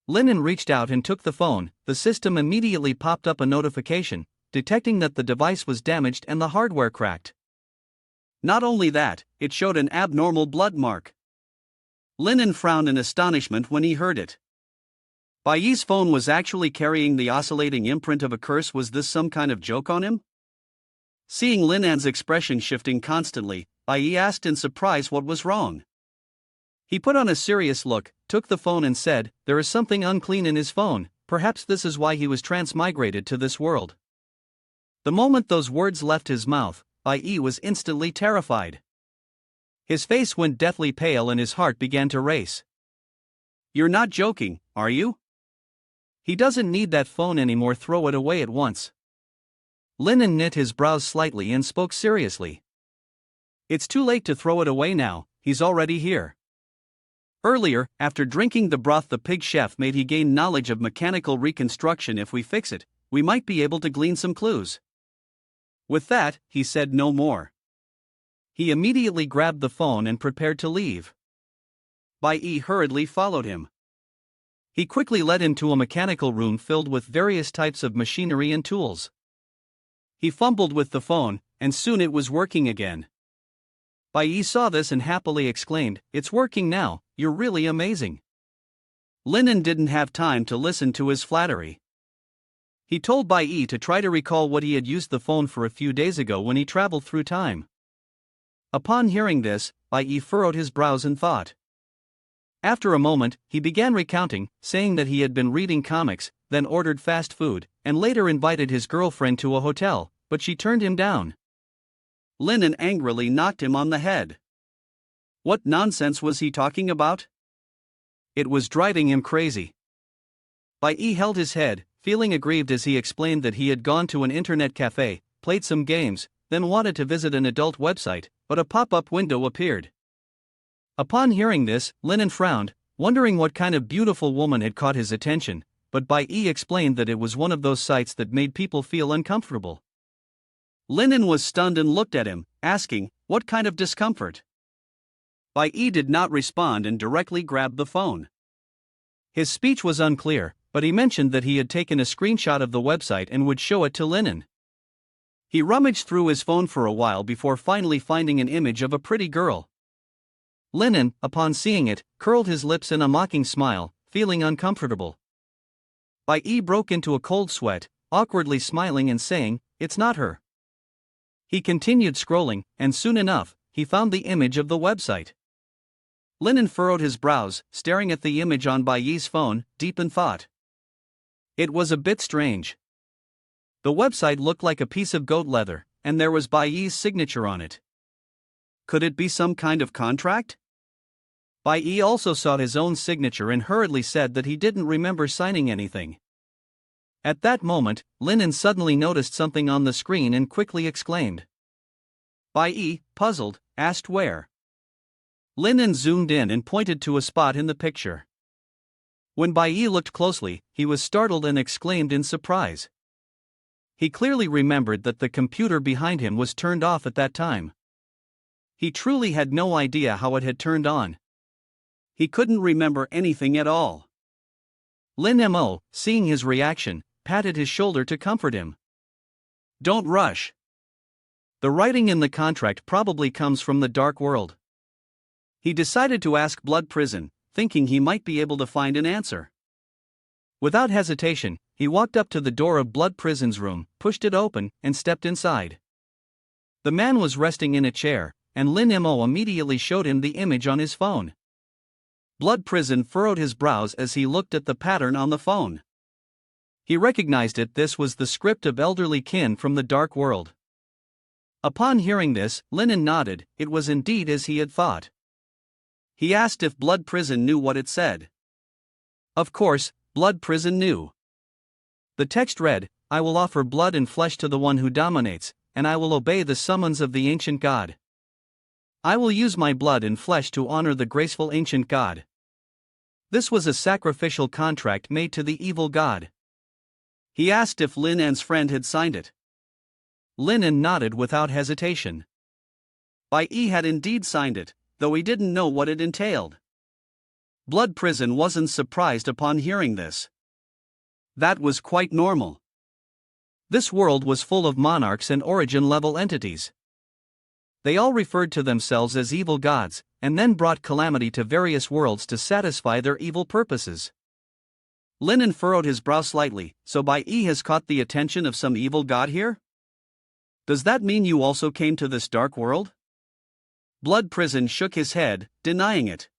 Lin An reached out and took the phone. The system immediately popped up a notification, detecting that the device was damaged and the hardware cracked. Not only that, it showed an abnormal blood mark. Lin An frowned in astonishment when he heard it. Bai Yi's phone was actually carrying the oscillating imprint of a curse. Was this some kind of joke on him? Seeing Lin An's expression shifting constantly, Bai Yi asked in surprise what was wrong. He put on a serious look, took the phone and said, "There is something unclean in his phone, perhaps this is why he was transmigrated to this world." The moment those words left his mouth, Bai Yi was instantly terrified. His face went deathly pale and his heart began to race. "You're not joking, are you? He doesn't need that phone anymore, throw it away at once." Lin An knit his brows slightly and spoke seriously. "It's too late to throw it away now, he's already here." Earlier, after drinking the broth the pig chef made, he gained knowledge of mechanical reconstruction. If we fix it, we might be able to glean some clues. With that, he said no more. He immediately grabbed the phone and prepared to leave. Bai Yi hurriedly followed him. He quickly led him to a mechanical room filled with various types of machinery and tools. He fumbled with the phone, and soon it was working again. Bai Yi saw this and happily exclaimed, "It's working now, you're really amazing." Lin An didn't have time to listen to his flattery. He told Bai Yi to try to recall what he had used the phone for a few days ago when he traveled through time. Upon hearing this, Bai Yi furrowed his brows in thought. After a moment, he began recounting, saying that he had been reading comics, then ordered fast food, and later invited his girlfriend to a hotel, but she turned him down. Linen angrily knocked him on the head. What nonsense was he talking about? It was driving him crazy. Bai held his head, feeling aggrieved as he explained that he had gone to an internet cafe, played some games, then wanted to visit an adult website, but a pop-up window appeared. Upon hearing this, Linen frowned, wondering what kind of beautiful woman had caught his attention, but Bai explained that it was one of those sites that made people feel uncomfortable. Linen was stunned and looked at him, asking, "What kind of discomfort?" Bai did not respond and directly grabbed the phone. His speech was unclear, but he mentioned that he had taken a screenshot of the website and would show it to Linen. He rummaged through his phone for a while before finally finding an image of a pretty girl. Linen, upon seeing it, curled his lips in a mocking smile, feeling uncomfortable. Bai broke into a cold sweat, awkwardly smiling and saying, "It's not her." He continued scrolling, and soon enough, he found the image of the website. Linen furrowed his brows, staring at the image on Bai's phone, deep in thought. It was a bit strange. The website looked like a piece of goat leather, and there was Bai's signature on it. Could it be some kind of contract? Bai also saw his own signature and hurriedly said that he didn't remember signing anything. At that moment, Linen suddenly noticed something on the screen and quickly exclaimed. Bai, puzzled, asked where. Linen zoomed in and pointed to a spot in the picture. When Bai looked closely, he was startled and exclaimed in surprise. He clearly remembered that the computer behind him was turned off at that time. He truly had no idea how it had turned on. He couldn't remember anything at all. Lin Mo, seeing his reaction, patted his shoulder to comfort him. "Don't rush. The writing in the contract probably comes from the dark world." He decided to ask Blood Prison, thinking he might be able to find an answer. Without hesitation, he walked up to the door of Blood Prison's room, pushed it open, and stepped inside. The man was resting in a chair, and Lin Mo immediately showed him the image on his phone. Blood Prison furrowed his brows as he looked at the pattern on the phone. He recognized it. This was the script of elderly kin from the dark world. Upon hearing this, Linen nodded. It was indeed as he had thought. He asked if Blood Prison knew what it said. Of course, Blood Prison knew. The text read, "I will offer blood and flesh to the one who dominates, and I will obey the summons of the ancient god. I will use my blood and flesh to honor the graceful ancient god." This was a sacrificial contract made to the evil god. He asked if Linen's friend had signed it. Linen nodded without hesitation. Bai had indeed signed it, though he didn't know what it entailed. Blood Prison wasn't surprised upon hearing this. That was quite normal. This world was full of monarchs and origin-level entities. They all referred to themselves as evil gods, and then brought calamity to various worlds to satisfy their evil purposes. Linen furrowed his brow slightly. "So Bai has caught the attention of some evil god here? Does that mean you also came to this dark world?" Blood Prison shook his head, denying it.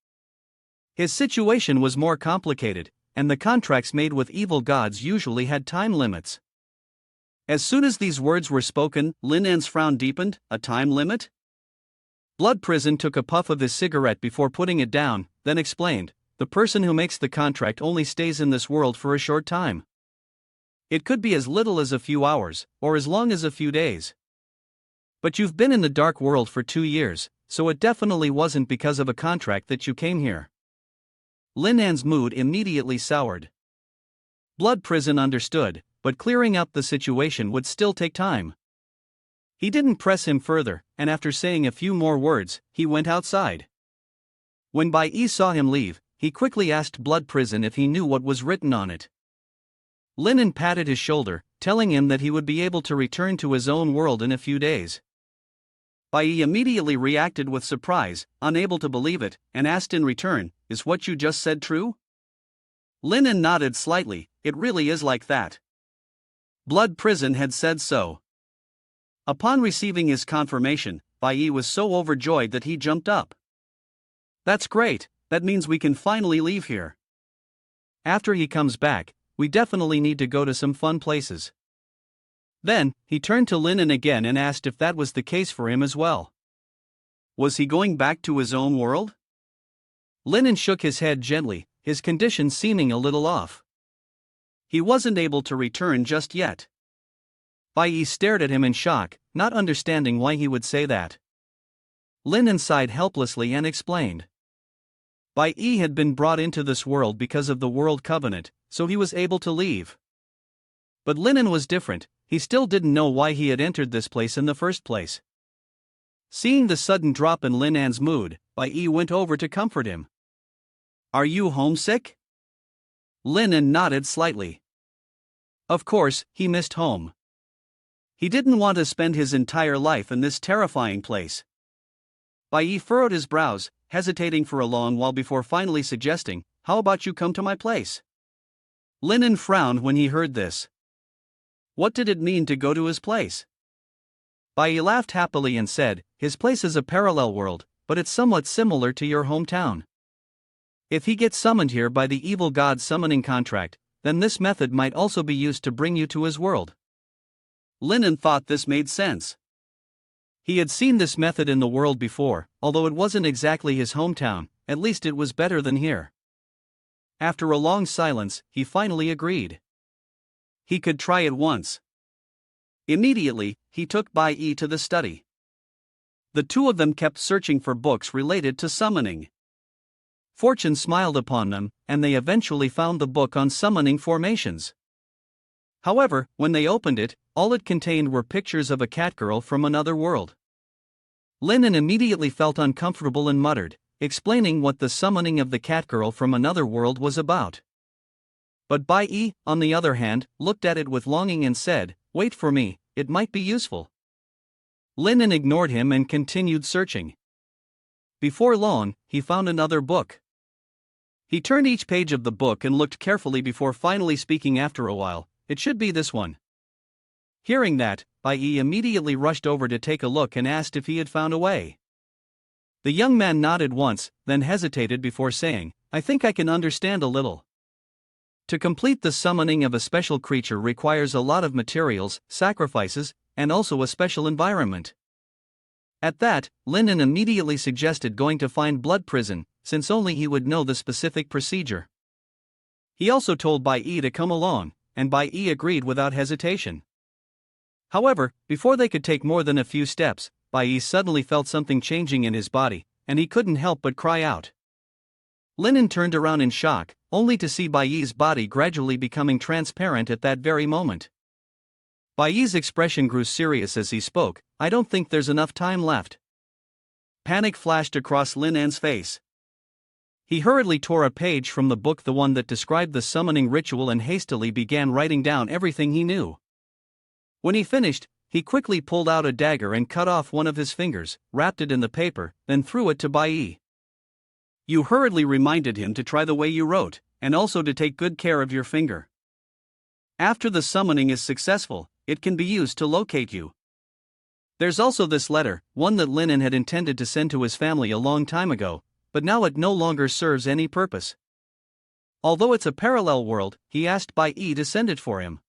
His situation was more complicated, and the contracts made with evil gods usually had time limits. As soon as these words were spoken, Linen's frown deepened. A time limit? Blood Prison took a puff of his cigarette before putting it down, then explained, "The person who makes the contract only stays in this world for a short time. It could be as little as a few hours, or as long as a few days. But you've been in the dark world for 2 years, so it definitely wasn't because of a contract that you came here." Linen's mood immediately soured. Blood Prison understood, but clearing up the situation would still take time. He didn't press him further, and after saying a few more words, he went outside. When Bai saw him leave, he quickly asked Blood Prison if he knew what was written on it. Linen patted his shoulder, telling him that he would be able to return to his own world in a few days. Bai immediately reacted with surprise, unable to believe it, and asked in return, "Is what you just said true?" Linen nodded slightly. "It really is like that. Blood Prison had said so." Upon receiving his confirmation, Bai was so overjoyed that he jumped up. "That's great, that means we can finally leave here. After he comes back, we definitely need to go to some fun places. Then, he turned to Linen again and asked if that was the case for him as well. Was he going back to his own world? Linen shook his head gently, his condition seeming a little off. He wasn't able to return just yet. Bai stared at him in shock, not understanding why he would say that. Linen sighed helplessly and explained. Bai had been brought into this world because of the World Covenant, so he was able to leave. But Linen was different, he still didn't know why he had entered this place in the first place. Seeing the sudden drop in Linan's mood, Bai went over to comfort him. Are you homesick? Linen nodded slightly. Of course, he missed home. He didn't want to spend his entire life in this terrifying place. Bai furrowed his brows, hesitating for a long while before finally suggesting, "How about you come to my place?" Linen frowned when he heard this. What did it mean to go to his place? Bai laughed happily and said, "His place is a parallel world, but it's somewhat similar to your hometown. If he gets summoned here by the evil god's summoning contract, then this method might also be used to bring you to his world." Linen thought this made sense. He had seen this method in the world before, although it wasn't exactly his hometown, at least it was better than here. After a long silence, he finally agreed. He could try it once. Immediately, he took Bai to the study. The two of them kept searching for books related to summoning. Fortune smiled upon them, and they eventually found the book on summoning formations. However, when they opened it, all it contained were pictures of a catgirl from another world. Linen immediately felt uncomfortable and muttered, explaining what the summoning of the catgirl from another world was about. But Bai, on the other hand, looked at it with longing and said, "Wait for me, it might be useful." Linen ignored him and continued searching. Before long, he found another book. He turned each page of the book and looked carefully before finally speaking after a while, "It should be this one." Hearing that, Bai immediately rushed over to take a look and asked if he had found a way. The young man nodded once, then hesitated before saying, "I think I can understand a little. To complete the summoning of a special creature requires a lot of materials, sacrifices, and also a special environment." At that, Linen immediately suggested going to find Blood Prison, since only he would know the specific procedure. He also told Bai to come along, and Bai agreed without hesitation. However, before they could take more than a few steps, Bai suddenly felt something changing in his body, and he couldn't help but cry out. Linen turned around in shock, only to see Bai's body gradually becoming transparent at that very moment. Bai's expression grew serious as he spoke, "I don't think there's enough time left." Panic flashed across Linan's face. He hurriedly tore a page from the book, the one that described the summoning ritual, and hastily began writing down everything he knew. When he finished, he quickly pulled out a dagger and cut off one of his fingers, wrapped it in the paper, then threw it to Bai. You hurriedly reminded him to try the way you wrote, and also to take good care of your finger. After the summoning is successful, it can be used to locate you. There's also this letter, one that Linen had intended to send to his family a long time ago, but now it no longer serves any purpose. Although it's a parallel world, he asked Bai to send it for him.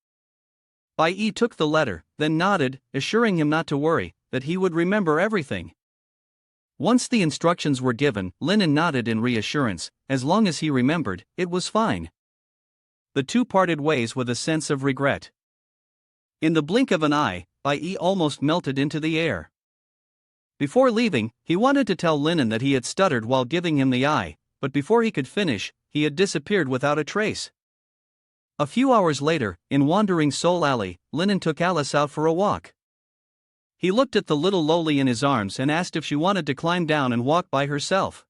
Bai took the letter, then nodded, assuring him not to worry, that he would remember everything. Once the instructions were given, Linen nodded in reassurance, as long as he remembered, it was fine. The two parted ways with a sense of regret. In the blink of an eye, Bai almost melted into the air. Before leaving, he wanted to tell Linen that he had stuttered while giving him the eye, but before he could finish, he had disappeared without a trace. A few hours later, in Wandering Soul Alley, Linen took Alice out for a walk. He looked at the little loli in his arms and asked if she wanted to climb down and walk by herself.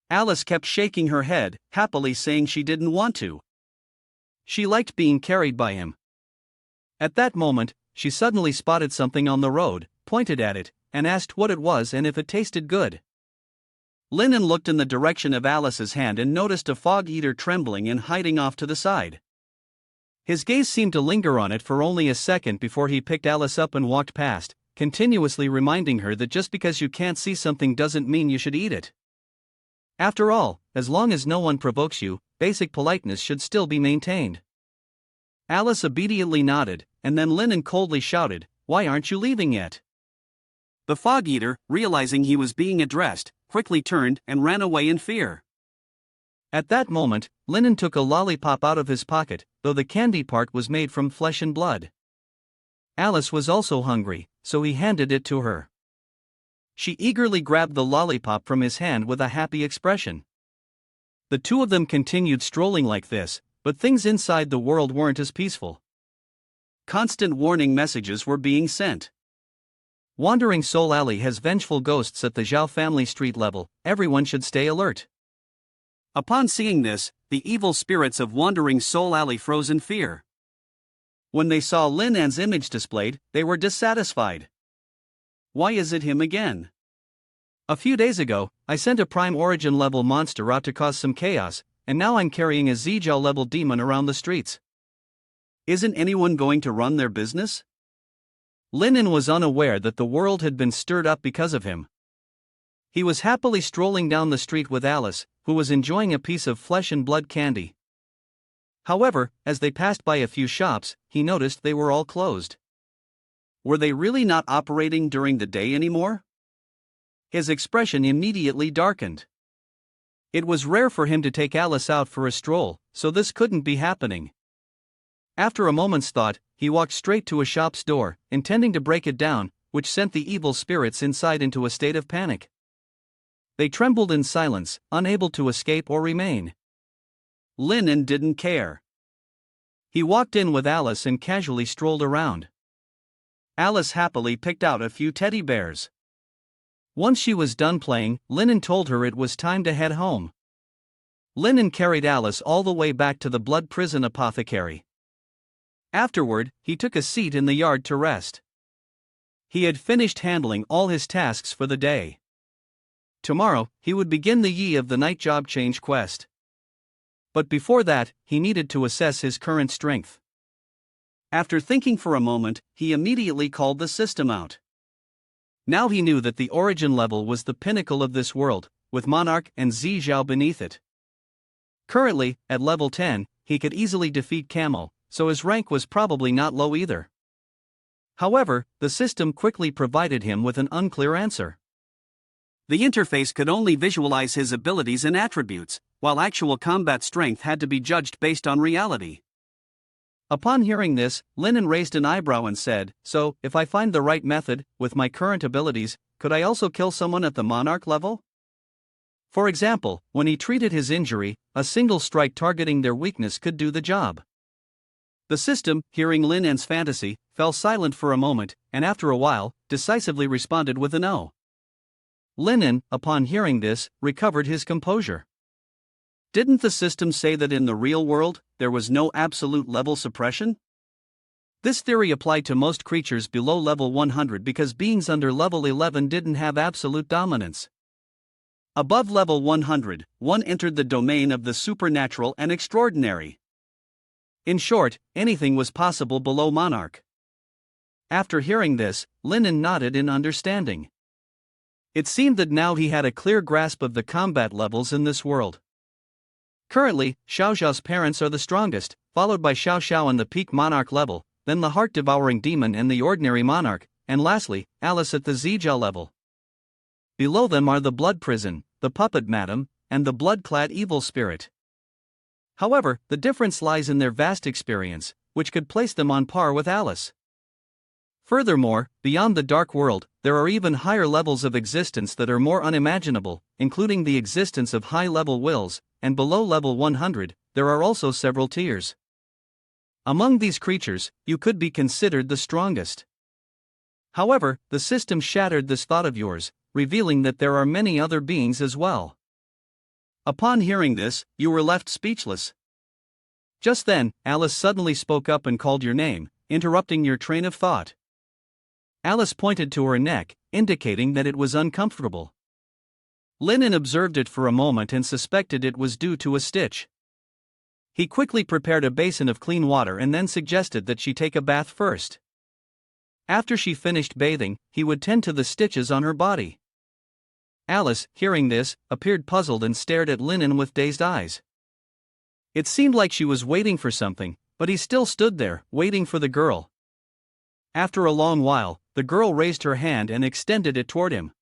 Alice kept shaking her head, happily saying she didn't want to. She liked being carried by him. At that moment, she suddenly spotted something on the road, pointed at it, and asked what it was and if it tasted good. Linen looked in the direction of Alice's hand and noticed a fog eater trembling and hiding off to the side. His gaze seemed to linger on it for only a second before he picked Alice up and walked past, continuously reminding her that just because you can't see something doesn't mean you should eat it. After all, as long as no one provokes you, basic politeness should still be maintained. Alice obediently nodded, and then Linen coldly shouted, "Why aren't you leaving yet?" The Fog Eater, realizing he was being addressed, quickly turned and ran away in fear. At that moment, Linen took a lollipop out of his pocket, though the candy part was made from flesh and blood. Alice was also hungry, so he handed it to her. She eagerly grabbed the lollipop from his hand with a happy expression. The two of them continued strolling like this, but things inside the world weren't as peaceful. Constant warning messages were being sent. Wandering Soul Alley has vengeful ghosts at the Zhao family street level, everyone should stay alert. Upon seeing this, the evil spirits of Wandering Soul Alley froze in fear. When they saw Lin An's image displayed, they were dissatisfied. Why is it him again? A few days ago, I sent a Prime Origin level monster out to cause some chaos, and now I'm carrying a Zhao level demon around the streets. Isn't anyone going to run their business? Linen was unaware that the world had been stirred up because of him. He was happily strolling down the street with Alice, who was enjoying a piece of flesh and blood candy. However, as they passed by a few shops, he noticed they were all closed. Were they really not operating during the day anymore? His expression immediately darkened. It was rare for him to take Alice out for a stroll, so this couldn't be happening. After a moment's thought, he walked straight to a shop's door, intending to break it down, which sent the evil spirits inside into a state of panic. They trembled in silence, unable to escape or remain. Linen didn't care. He walked in with Alice and casually strolled around. Alice happily picked out a few teddy bears. Once she was done playing, Linen told her it was time to head home. Linen carried Alice all the way back to the Blood Prison Apothecary. Afterward, he took a seat in the yard to rest. He had finished handling all his tasks for the day. Tomorrow, he would begin the Yi of the Night job change quest. But before that, he needed to assess his current strength. After thinking for a moment, he immediately called the system out. Now he knew that the origin level was the pinnacle of this world, with Monarch and Zhao beneath it. Currently, at level 10, he could easily defeat Camel, so his rank was probably not low either. However, the system quickly provided him with an unclear answer. The interface could only visualize his abilities and attributes, while actual combat strength had to be judged based on reality. Upon hearing this, Linen raised an eyebrow and said, "So, if I find the right method, with my current abilities, could I also kill someone at the Monarch level?" For example, when he treated his injury, a single strike targeting their weakness could do the job. The system, hearing Lin An's fantasy, fell silent for a moment, and after a while, decisively responded with a no. Linen, upon hearing this, recovered his composure. Didn't the system say that in the real world, there was no absolute level suppression? This theory applied to most creatures below level 100 because beings under level 11 didn't have absolute dominance. Above level 100, one entered the domain of the supernatural and extraordinary. In short, anything was possible below Monarch. After hearing this, Linen nodded in understanding. It seemed that now he had a clear grasp of the combat levels in this world. Currently, Xiao Xiao's parents are the strongest, followed by Xiao Xiao and the peak Monarch level, then the heart-devouring demon and the ordinary Monarch, and lastly, Alice at the Zhao level. Below them are the Blood Prison, the Puppet Madam, and the Blood-clad Evil Spirit. However, the difference lies in their vast experience, which could place them on par with Alice. Furthermore, beyond the Dark World, there are even higher levels of existence that are more unimaginable, including the existence of high-level wills, and below level 100, there are also several tiers. Among these creatures, you could be considered the strongest. However, the system shattered this thought of yours, revealing that there are many other beings as well. Upon hearing this, you were left speechless. Just then, Alice suddenly spoke up and called your name, interrupting your train of thought. Alice pointed to her neck, indicating that it was uncomfortable. Linen observed it for a moment and suspected it was due to a stitch. He quickly prepared a basin of clean water and then suggested that she take a bath first. After she finished bathing, he would tend to the stitches on her body. Alice, hearing this, appeared puzzled and stared at Linen with dazed eyes. It seemed like she was waiting for something, But he still stood there, waiting for the girl. After a long while, the girl raised her hand and extended it toward him.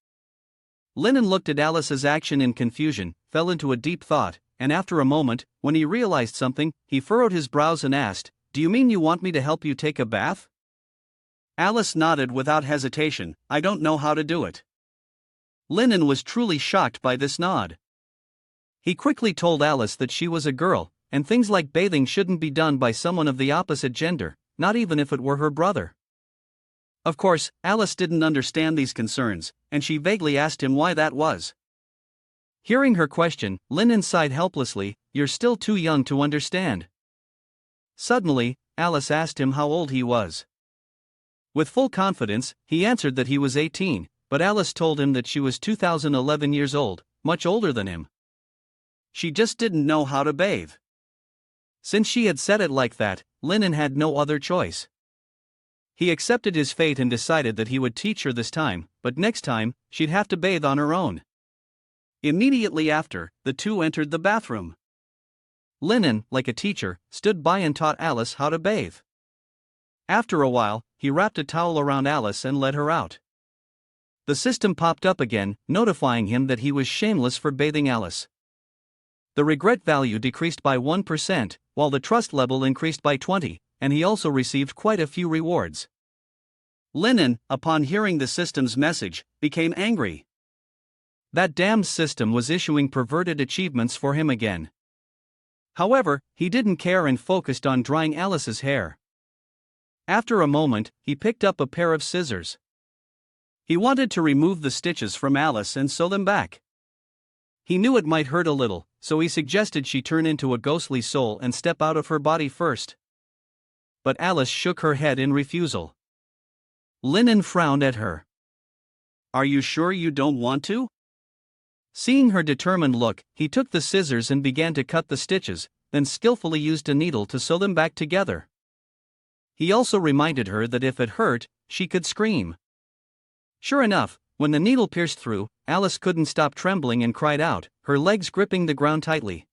Lennon looked at Alice's action in confusion, fell into a deep thought, and after a moment, when he realized something, he furrowed his brows and asked, "Do you mean you want me to help you take a bath?" Alice nodded without hesitation. "I don't know how to do it." Lennon was truly shocked by this nod. He quickly told Alice that she was a girl, and things like bathing shouldn't be done by someone of the opposite gender, not even if it were her brother. Of course, Alice didn't understand these concerns, and she vaguely asked him why that was. Hearing her question, Lennon sighed helplessly. "You're still too young to understand." Suddenly, Alice asked him how old he was. With full confidence, he answered that he was 18, but Alice told him that she was 2011 years old, much older than him. She just didn't know how to bathe. Since she had said it like that, Lennon had no other choice. He accepted his fate and decided that he would teach her this time, but next time, she'd have to bathe on her own. Immediately after, the two entered the bathroom. Lennon, like a teacher, stood by and taught Alice how to bathe. After a while, he wrapped a towel around Alice and led her out. The system popped up again, notifying him that he was shameless for bathing Alice. The regret value decreased by 1%, while the trust level increased by 20%, and he also received quite a few rewards. Lennon, upon hearing the system's message, became angry. That damned system was issuing perverted achievements for him again. However, he didn't care and focused on drying Alice's hair. After a moment, he picked up a pair of scissors. He wanted to remove the stitches from Alice and sew them back. He knew it might hurt a little, so he suggested she turn into a ghostly soul and step out of her body first. But Alice shook her head in refusal. Lennon frowned at her. "Are you sure you don't want to?" Seeing her determined look, he took the scissors and began to cut the stitches, then skillfully used a needle to sew them back together. He also reminded her that if it hurt, she could scream. Sure enough, when the needle pierced through, Alice couldn't stop trembling and cried out, her legs gripping the ground tightly.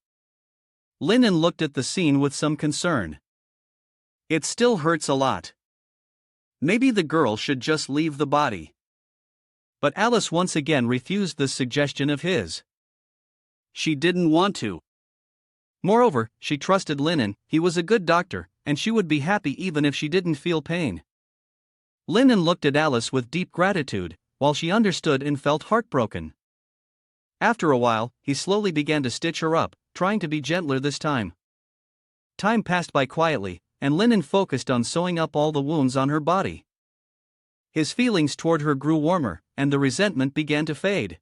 Lennon looked at the scene with some concern. "It still hurts a lot. Maybe the girl should just leave the body." But Alice once again refused this suggestion of his. She didn't want to. Moreover, she trusted Lennon, he was a good doctor, and she would be happy even if she didn't feel pain. Lennon looked at Alice with deep gratitude, while she understood and felt heartbroken. After a while, he slowly began to stitch her up, trying to be gentler this time. Time passed by quietly, and Lennon focused on sewing up all the wounds on her body. His feelings toward her grew warmer, and the resentment began to fade.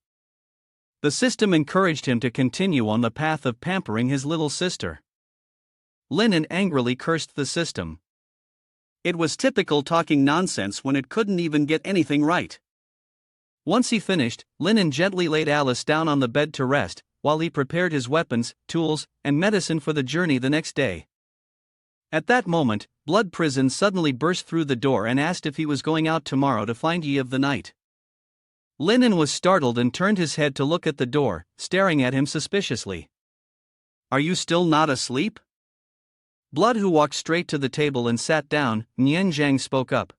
The system encouraged him to continue on the path of pampering his little sister. Lennon angrily cursed the system. It was typical talking nonsense when it couldn't even get anything right. Once he finished, Lennon gently laid Alice down on the bed to rest, while he prepared his weapons, tools, and medicine for the journey the next day. At that moment, Blood Prison suddenly burst through the door and asked if he was going out tomorrow to find Ye of the Night. Lennon was startled and turned his head to look at the door, staring at him suspiciously. "Are you still not asleep?" Blood, who walked straight to the table and sat down, Nian Zhang spoke up.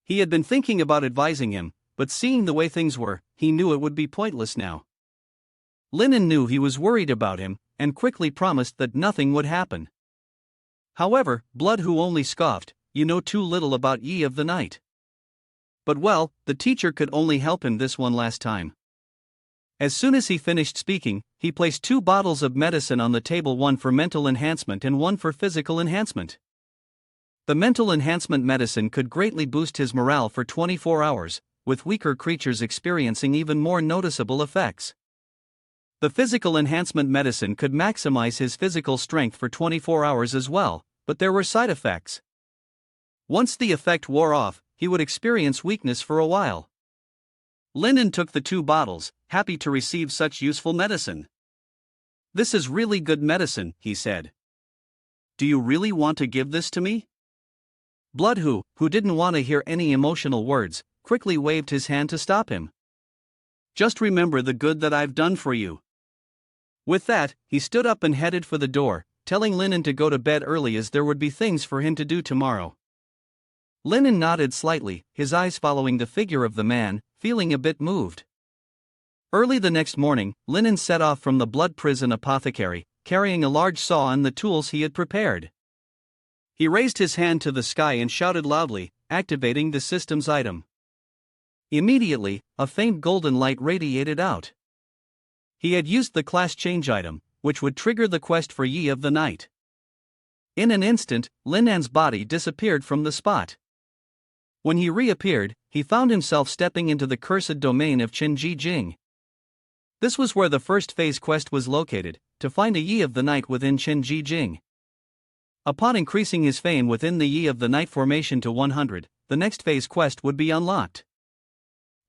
He had been thinking about advising him, but seeing the way things were, he knew it would be pointless now. Lennon knew he was worried about him, and quickly promised that nothing would happen. However, Blood, who only scoffed, "You know too little about Ye of the Night." But well, the teacher could only help him this one last time. As soon as he finished speaking, he placed 2 bottles of medicine on the table, one for mental enhancement and one for physical enhancement. The mental enhancement medicine could greatly boost his morale for 24 hours, with weaker creatures experiencing even more noticeable effects. The physical enhancement medicine could maximize his physical strength for 24 hours as well, but there were side effects. Once the effect wore off, he would experience weakness for a while. Lennon took the 2 bottles, happy to receive such useful medicine. "This is really good medicine," he said. "Do you really want to give this to me?" Blood, who didn't want to hear any emotional words, quickly waved his hand to stop him. "Just remember the good that I've done for you." With that, he stood up and headed for the door, telling Linen to go to bed early as there would be things for him to do tomorrow. Linen nodded slightly, his eyes following the figure of the man, feeling a bit moved. Early the next morning, Linen set off from the blood prison apothecary, carrying a large saw and the tools he had prepared. He raised his hand to the sky and shouted loudly, activating the system's item. Immediately, a faint golden light radiated out. He had used the class change item, which would trigger the quest for Yi of the Night. In an instant, Linan's body disappeared from the spot. When he reappeared, he found himself stepping into the cursed domain of Qinji Jing. This was where the first phase quest was located, to find a Yi of the Night within Qinji Jing. Upon increasing his fame within the Yi of the Night formation to 100, the next phase quest would be unlocked.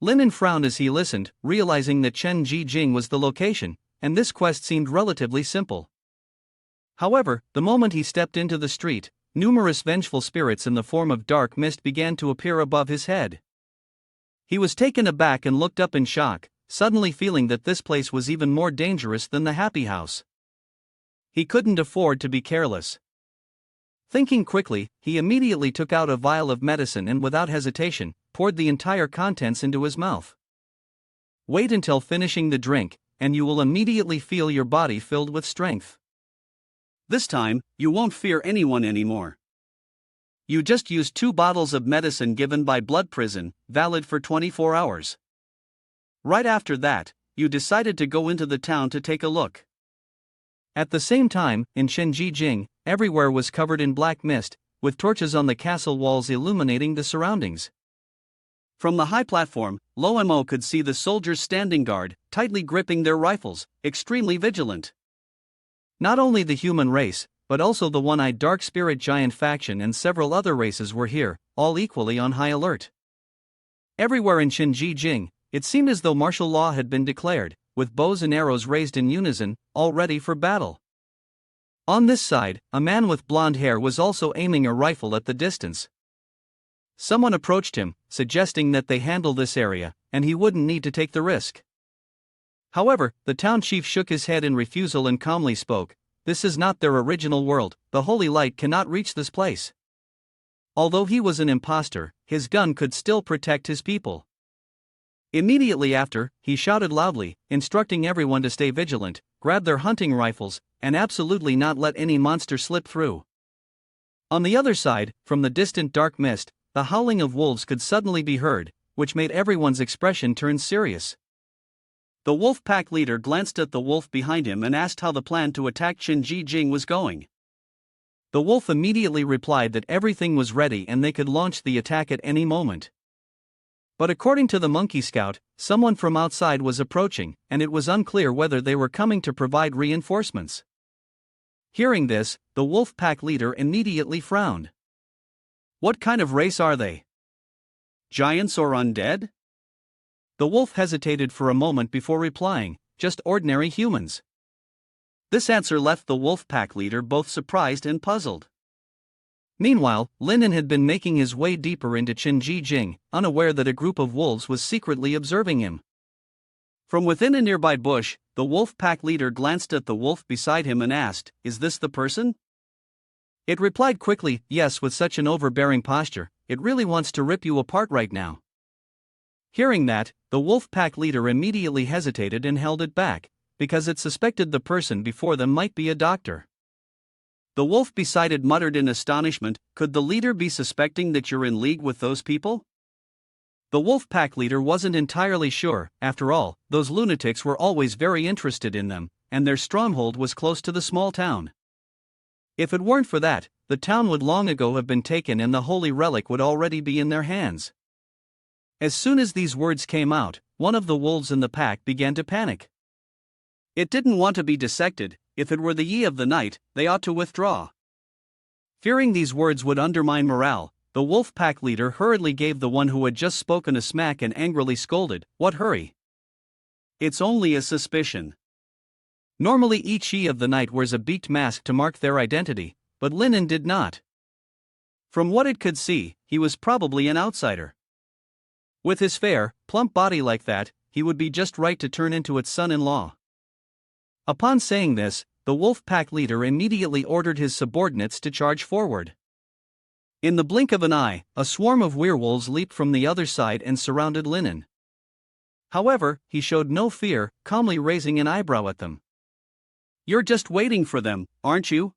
Linen frowned as he listened, realizing that Qinji Jing was the location, and this quest seemed relatively simple. However, the moment he stepped into the street, numerous vengeful spirits in the form of dark mist began to appear above his head. He was taken aback and looked up in shock, suddenly feeling that this place was even more dangerous than the happy house. He couldn't afford to be careless. Thinking quickly, he immediately took out a vial of medicine and without hesitation, poured the entire contents into his mouth. Wait until finishing the drink, and you will immediately feel your body filled with strength. This time, you won't fear anyone anymore. You just used 2 bottles of medicine given by blood prison, valid for 24 hours. Right after that, you decided to go into the town to take a look. At the same time, in Qinji Jing, everywhere was covered in black mist, with torches on the castle walls illuminating the surroundings. From the high platform, Lo Mo could see the soldiers standing guard, tightly gripping their rifles, extremely vigilant. Not only the human race, but also the one-eyed dark spirit giant faction and several other races were here, all equally on high alert. Everywhere in Qinji Jing, it seemed as though martial law had been declared, with bows and arrows raised in unison, all ready for battle. On this side, a man with blonde hair was also aiming a rifle at the distance. Someone approached him, suggesting that they handle this area, and he wouldn't need to take the risk. However, the town chief shook his head in refusal and calmly spoke, "This is not their original world, the holy light cannot reach this place." Although he was an imposter, his gun could still protect his people. Immediately after, he shouted loudly, instructing everyone to stay vigilant, grab their hunting rifles, and absolutely not let any monster slip through. On the other side, from the distant dark mist, the howling of wolves could suddenly be heard, which made everyone's expression turn serious. The wolf pack leader glanced at the wolf behind him and asked how the plan to attack Qinji Jing was going. The wolf immediately replied that everything was ready and they could launch the attack at any moment. But according to the monkey scout, someone from outside was approaching, and it was unclear whether they were coming to provide reinforcements. Hearing this, the wolf pack leader immediately frowned. What kind of race are they? Giants or undead? The wolf hesitated for a moment before replying, just ordinary humans. This answer left the wolf pack leader both surprised and puzzled. Meanwhile, Linen had been making his way deeper into Qinji Jing, unaware that a group of wolves was secretly observing him. From within a nearby bush, the wolf pack leader glanced at the wolf beside him and asked, "Is this the person?" It replied quickly, "Yes," with such an overbearing posture, "it really wants to rip you apart right now." Hearing that, the wolf pack leader immediately hesitated and held it back, because it suspected the person before them might be a doctor. The wolf beside it muttered in astonishment, "Could the leader be suspecting that you're in league with those people?" The wolf pack leader wasn't entirely sure. After all, those lunatics were always very interested in them, and their stronghold was close to the small town. If it weren't for that, the town would long ago have been taken and the holy relic would already be in their hands. As soon as these words came out, one of the wolves in the pack began to panic. It didn't want to be dissected. If it were the Yi of the Night, they ought to withdraw. Fearing these words would undermine morale, the wolf pack leader hurriedly gave the one who had just spoken a smack and angrily scolded, "What hurry? It's only a suspicion." Normally each Yi of the Night wears a beaked mask to mark their identity, but Linen did not. From what it could see, he was probably an outsider. With his fair, plump body like that, he would be just right to turn into its son-in-law. Upon saying this, the wolf pack leader immediately ordered his subordinates to charge forward. In the blink of an eye, a swarm of werewolves leaped from the other side and surrounded Linen. However, he showed no fear, calmly raising an eyebrow at them. "You're just waiting for them, aren't you?"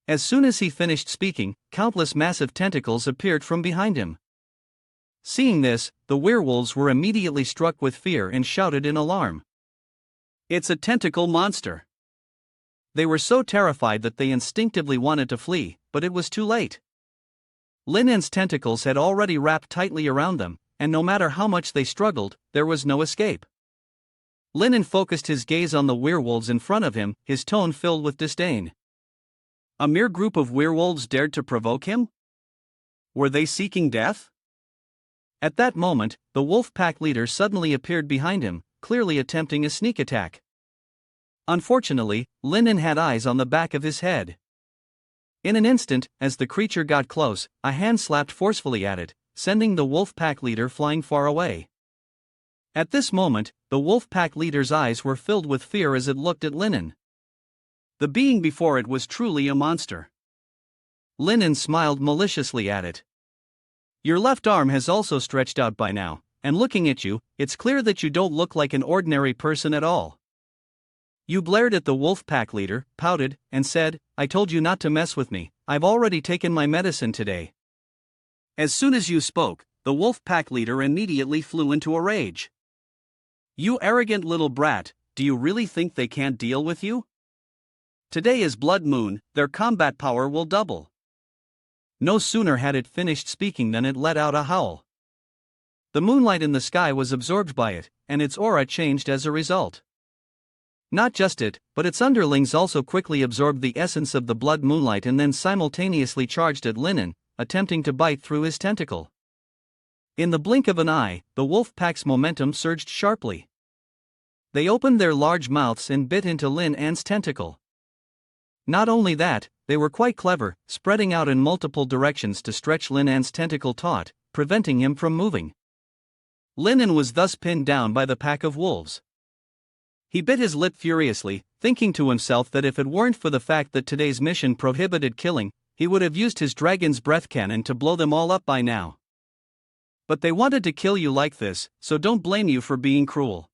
As soon as he finished speaking, countless massive tentacles appeared from behind him. Seeing this, the werewolves were immediately struck with fear and shouted in alarm. "It's a tentacle monster." They were so terrified that they instinctively wanted to flee, but it was too late. Linen's tentacles had already wrapped tightly around them, and no matter how much they struggled, there was no escape. Linen focused his gaze on the werewolves in front of him, his tone filled with disdain. A mere group of werewolves dared to provoke him? Were they seeking death? At that moment, the wolf pack leader suddenly appeared behind him, clearly attempting a sneak attack. Unfortunately, Linen had eyes on the back of his head. In an instant, as the creature got close, a hand slapped forcefully at it, sending the wolf pack leader flying far away. At this moment, the wolf pack leader's eyes were filled with fear as it looked at Linen. The being before it was truly a monster. Linen smiled maliciously at it. "Your left arm has also stretched out by now, and looking at you, it's clear that you don't look like an ordinary person at all." You blared at the wolf pack leader, pouted, and said, "I told you not to mess with me, I've already taken my medicine today." As soon as you spoke, the wolf pack leader immediately flew into a rage. "You arrogant little brat, do you really think they can't deal with you? Today is blood moon, their combat power will double." No sooner had it finished speaking than it let out a howl. The moonlight in the sky was absorbed by it, and its aura changed as a result. Not just it, but its underlings also quickly absorbed the essence of the blood moonlight and then simultaneously charged at Linen, attempting to bite through his tentacle. In the blink of an eye, the wolf pack's momentum surged sharply. They opened their large mouths and bit into Lin's tentacle. Not only that, they were quite clever, spreading out in multiple directions to stretch Lin's tentacle taut, preventing him from moving. Linen was thus pinned down by the pack of wolves. He bit his lip furiously, thinking to himself that if it weren't for the fact that today's mission prohibited killing, he would have used his dragon's breath cannon to blow them all up by now. But they wanted to kill you like this, so don't blame you for being cruel.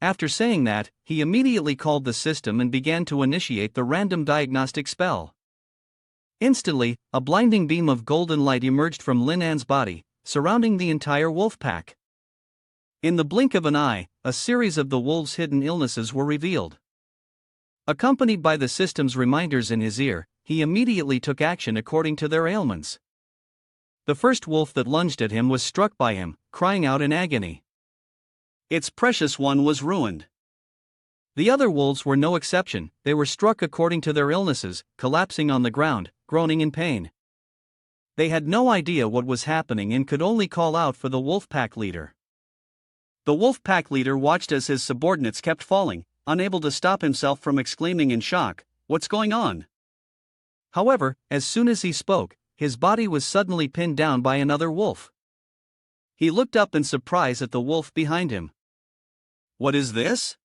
After saying that, he immediately called the system and began to initiate the random diagnostic spell. Instantly, a blinding beam of golden light emerged from Linan's body, surrounding the entire wolf pack. In the blink of an eye, a series of the wolves' hidden illnesses were revealed. Accompanied by the system's reminders in his ear, he immediately took action according to their ailments. The first wolf that lunged at him was struck by him, crying out in agony. Its precious one was ruined. The other wolves were no exception, they were struck according to their illnesses, collapsing on the ground, groaning in pain. They had no idea what was happening and could only call out for the wolf pack leader. The wolf pack leader watched as his subordinates kept falling, unable to stop himself from exclaiming in shock, "What's going on?" However, as soon as he spoke, his body was suddenly pinned down by another wolf. He looked up in surprise at the wolf behind him. "What is this?"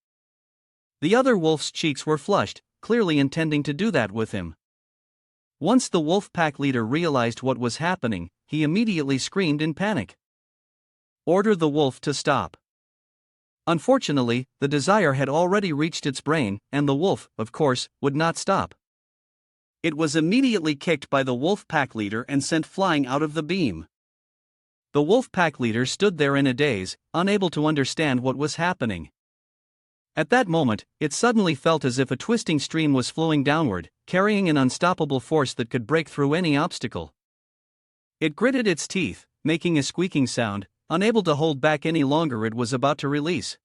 The other wolf's cheeks were flushed, clearly intending to do that with him. Once the wolf pack leader realized what was happening, he immediately screamed in panic. "Order the wolf to stop." Unfortunately, the desire had already reached its brain, and the wolf, of course, would not stop. It was immediately kicked by the wolf pack leader and sent flying out of the beam. The wolf pack leader stood there in a daze, unable to understand what was happening. At that moment, it suddenly felt as if a twisting stream was flowing downward, carrying an unstoppable force that could break through any obstacle. It gritted its teeth, making a squeaking sound, unable to hold back any longer. It was about to release.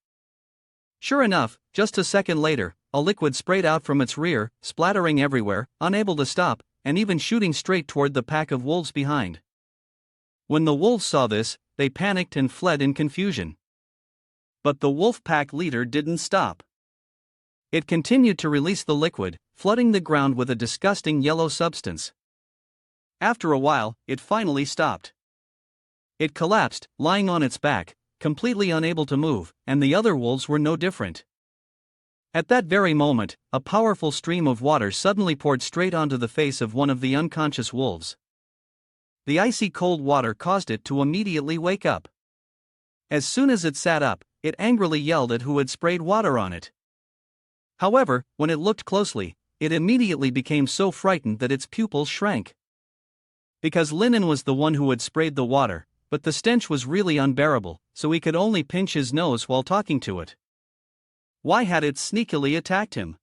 Sure enough, just a second later, a liquid sprayed out from its rear, splattering everywhere, unable to stop, and even shooting straight toward the pack of wolves behind. When the wolves saw this, they panicked and fled in confusion. But the wolf pack leader didn't stop. It continued to release the liquid, flooding the ground with a disgusting yellow substance. After a while, it finally stopped. It collapsed, lying on its back, completely unable to move, and the other wolves were no different. At that very moment, a powerful stream of water suddenly poured straight onto the face of one of the unconscious wolves. The icy cold water caused it to immediately wake up. As soon as it sat up, it angrily yelled at who had sprayed water on it. However, when it looked closely, it immediately became so frightened that its pupils shrank. Because Linen was the one who had sprayed the water, but the stench was really unbearable, so he could only pinch his nose while talking to it. Why had it sneakily attacked him?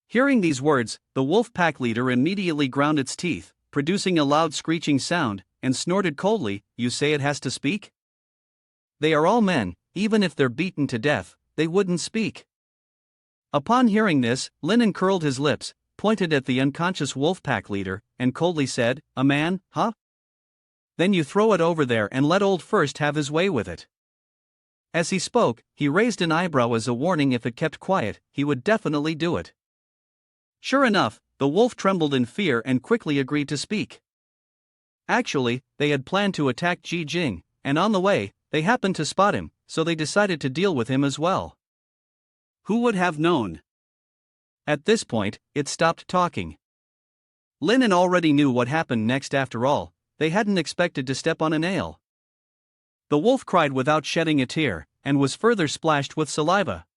Hearing these words, the wolf pack leader immediately ground its teeth, producing a loud screeching sound, and snorted coldly, "You say it has to speak? They are all men, even if they're beaten to death, they wouldn't speak." Upon hearing this, Linen curled his lips, pointed at the unconscious wolf pack leader, and coldly said, "A man, huh? Then you throw it over there and let Old First have his way with it." As he spoke, he raised an eyebrow as a warning if it kept quiet, he would definitely do it. Sure enough, the wolf trembled in fear and quickly agreed to speak. Actually, they had planned to attack Ji Jing, and on the way, they happened to spot him, so they decided to deal with him as well. Who would have known? At this point, it stopped talking. Linen already knew what happened next after all, they hadn't expected to step on a nail. The wolf cried without shedding a tear, and was further splashed with saliva.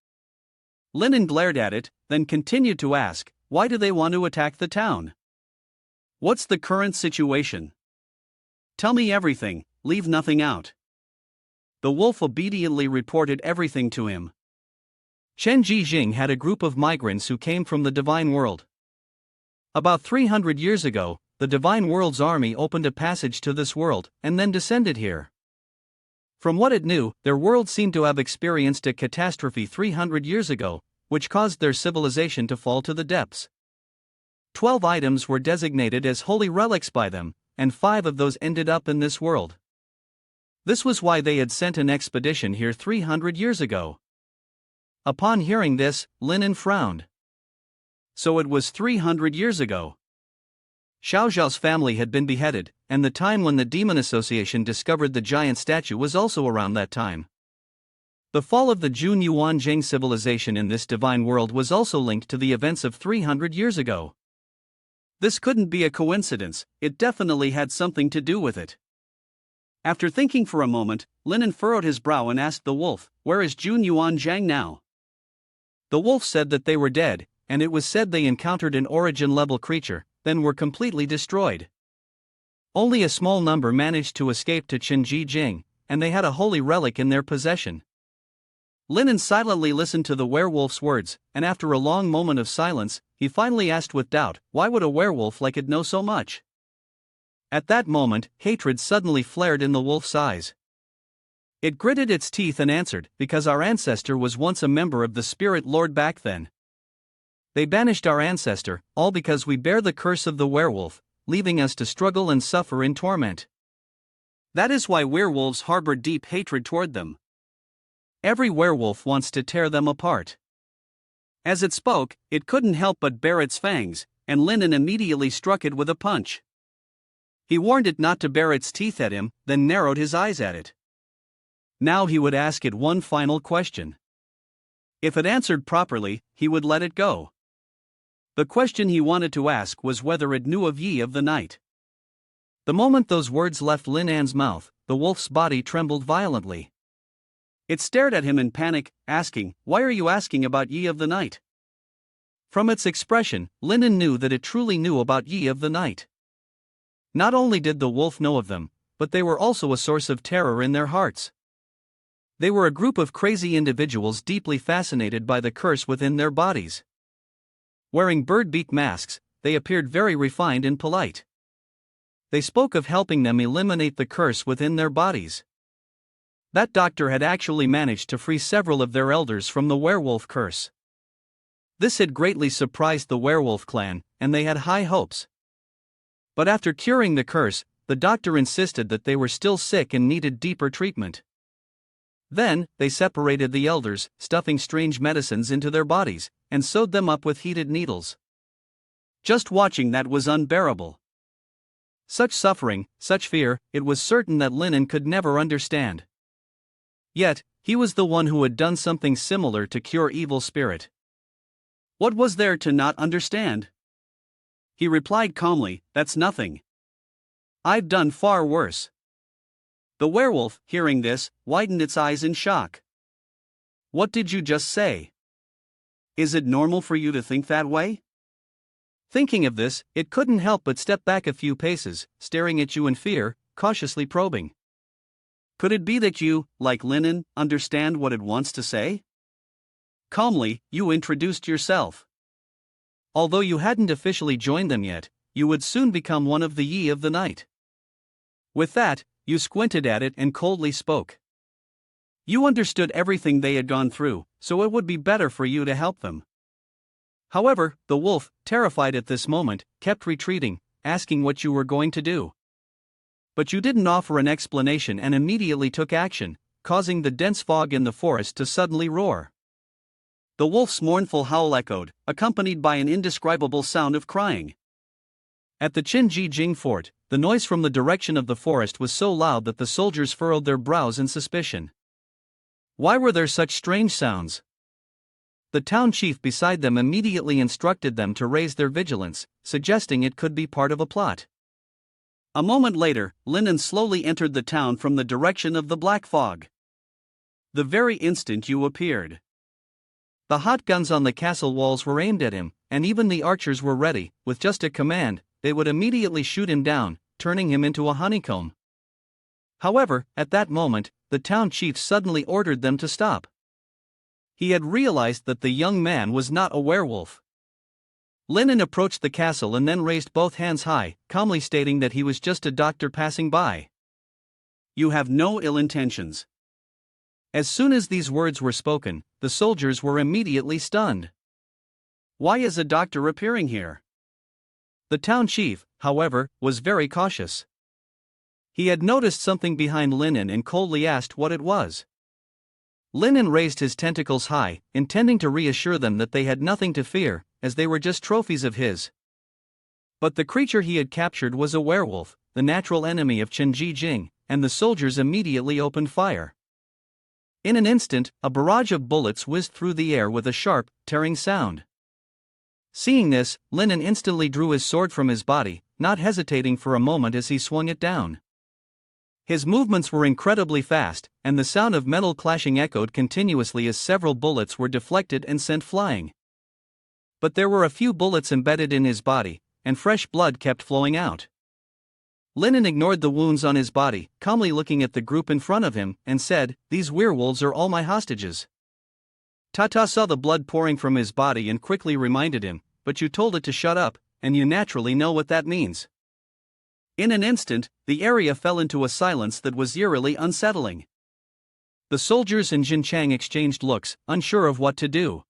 Linen glared at it, then continued to ask, "Why do they want to attack the town? What's the current situation? Tell me everything, leave nothing out." The wolf obediently reported everything to him. Chen Jijing had a group of migrants who came from the Divine World. About 300 years ago, the Divine World's army opened a passage to this world, and then descended here. From what it knew, their world seemed to have experienced a catastrophe 300 years ago, which caused their civilization to fall to the depths. 12 items were designated as holy relics by them, and 5 of those ended up in this world. This was why they had sent an expedition here 300 years ago. Upon hearing this, Linen frowned. So it was 300 years ago. Xiao Zhao's family had been beheaded, and the time when the Demon Association discovered the giant statue was also around that time. The fall of the Jun Yuan Zheng civilization in this divine world was also linked to the events of 300 years ago. This couldn't be a coincidence, it definitely had something to do with it. After thinking for a moment, Linen furrowed his brow and asked the wolf, "Where is Jun Yuan Zhang now?" The wolf said that they were dead, and it was said they encountered an origin-level creature, then were completely destroyed. Only a small number managed to escape to Qinji Jing, and they had a holy relic in their possession. Linen silently listened to the werewolf's words, and after a long moment of silence, he finally asked with doubt, "Why would a werewolf like it know so much?" At that moment, hatred suddenly flared in the wolf's eyes. It gritted its teeth and answered, "Because our ancestor was once a member of the Spirit Lord back then. They banished our ancestor, all because we bear the curse of the werewolf, leaving us to struggle and suffer in torment. That is why werewolves harbor deep hatred toward them. Every werewolf wants to tear them apart." As it spoke, it couldn't help but bare its fangs, and Linen immediately struck it with a punch. He warned it not to bare its teeth at him, then narrowed his eyes at it. Now he would ask it one final question. If it answered properly, he would let it go. The question he wanted to ask was whether it knew of Yi of the Night. The moment those words left Lin An's mouth, the wolf's body trembled violently. It stared at him in panic, asking, "Why are you asking about Yi of the Night?" From its expression, Linen knew that it truly knew about Yi of the Night. Not only did the wolf know of them, but they were also a source of terror in their hearts. They were a group of crazy individuals deeply fascinated by the curse within their bodies. Wearing bird-beak masks, they appeared very refined and polite. They spoke of helping them eliminate the curse within their bodies. That doctor had actually managed to free several of their elders from the werewolf curse. This had greatly surprised the werewolf clan, and they had high hopes. But after curing the curse, the doctor insisted that they were still sick and needed deeper treatment. Then, they separated the elders, stuffing strange medicines into their bodies, and sewed them up with heated needles. Just watching that was unbearable. Such suffering, such fear, it was certain that Linen could never understand. Yet, he was the one who had done something similar to cure evil spirit. What was there to not understand? He replied calmly, "That's nothing. I've done far worse." The werewolf, hearing this, widened its eyes in shock. "What did you just say? Is it normal for you to think that way?" Thinking of this, it couldn't help but step back a few paces, staring at you in fear, cautiously probing. Could it be that you, like Linen, understand what it wants to say? Calmly, you introduced yourself. Although you hadn't officially joined them yet, you would soon become one of the Yi of the Night. With that, you squinted at it and coldly spoke. You understood everything they had gone through, so it would be better for you to help them. However, the wolf, terrified at this moment, kept retreating, asking what you were going to do. But you didn't offer an explanation and immediately took action, causing the dense fog in the forest to suddenly roar. The wolf's mournful howl echoed, accompanied by an indescribable sound of crying. At the Qinji Jing fort, the noise from the direction of the forest was so loud that the soldiers furrowed their brows in suspicion. Why were there such strange sounds? The town chief beside them immediately instructed them to raise their vigilance, suggesting it could be part of a plot. A moment later, Linen slowly entered the town from the direction of the black fog. The very instant you appeared, the hot guns on the castle walls were aimed at him, and even the archers were ready. With just a command, they would immediately shoot him down, turning him into a honeycomb. However, at that moment, the town chief suddenly ordered them to stop. He had realized that the young man was not a werewolf. Linen approached the castle and then raised both hands high, calmly stating that he was just a doctor passing by. You have no ill intentions. As soon as these words were spoken, the soldiers were immediately stunned. Why is a doctor appearing here? The town chief, however, was very cautious. He had noticed something behind Linen and coldly asked what it was. Linen raised his tentacles high, intending to reassure them that they had nothing to fear, as they were just trophies of his. But the creature he had captured was a werewolf, the natural enemy of Qinji Jing, and the soldiers immediately opened fire. In an instant, a barrage of bullets whizzed through the air with a sharp, tearing sound. Seeing this, Linen instantly drew his sword from his body, not hesitating for a moment as he swung it down. His movements were incredibly fast, and the sound of metal clashing echoed continuously as several bullets were deflected and sent flying. But there were a few bullets embedded in his body, and fresh blood kept flowing out. Linen ignored the wounds on his body, calmly looking at the group in front of him, and said, "These werewolves are all my hostages." Tata saw the blood pouring from his body and quickly reminded him, "But you told it to shut up, and you naturally know what that means." In an instant, the area fell into a silence that was eerily unsettling. The soldiers and Jin Chang exchanged looks, unsure of what to do.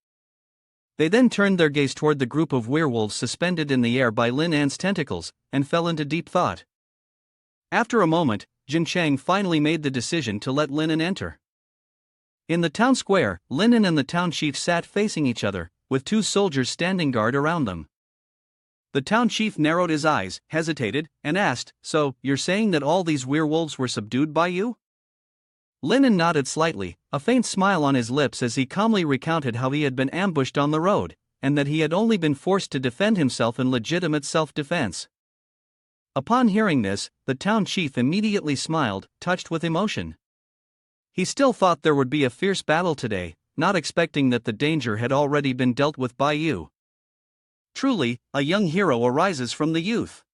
They then turned their gaze toward the group of werewolves suspended in the air by Lin An's tentacles, and fell into deep thought. After a moment, Jin Chang finally made the decision to let Linen enter. In the town square, Linen and the town chief sat facing each other, with two soldiers standing guard around them. The town chief narrowed his eyes, hesitated, and asked, "So, you're saying that all these werewolves were subdued by you?" Linen nodded slightly, a faint smile on his lips as he calmly recounted how he had been ambushed on the road, and that he had only been forced to defend himself in legitimate self-defense. Upon hearing this, the town chief immediately smiled, touched with emotion. He still thought there would be a fierce battle today, not expecting that the danger had already been dealt with by you. Truly, a young hero arises from the youth.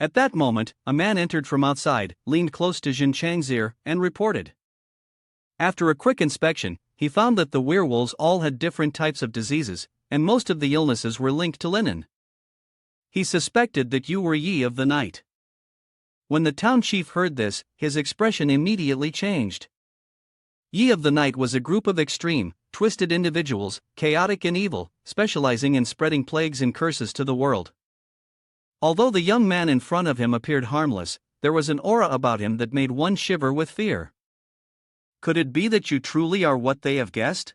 At that moment, a man entered from outside, leaned close to Jin Chang's ear, and reported. After a quick inspection, he found that the werewolves all had different types of diseases, and most of the illnesses were linked to Linen. He suspected that you were Yi of the Night. When the town chief heard this, his expression immediately changed. Yi of the Night was a group of extreme, twisted individuals, chaotic and evil, specializing in spreading plagues and curses to the world. Although the young man in front of him appeared harmless, there was an aura about him that made one shiver with fear. Could it be that you truly are what they have guessed?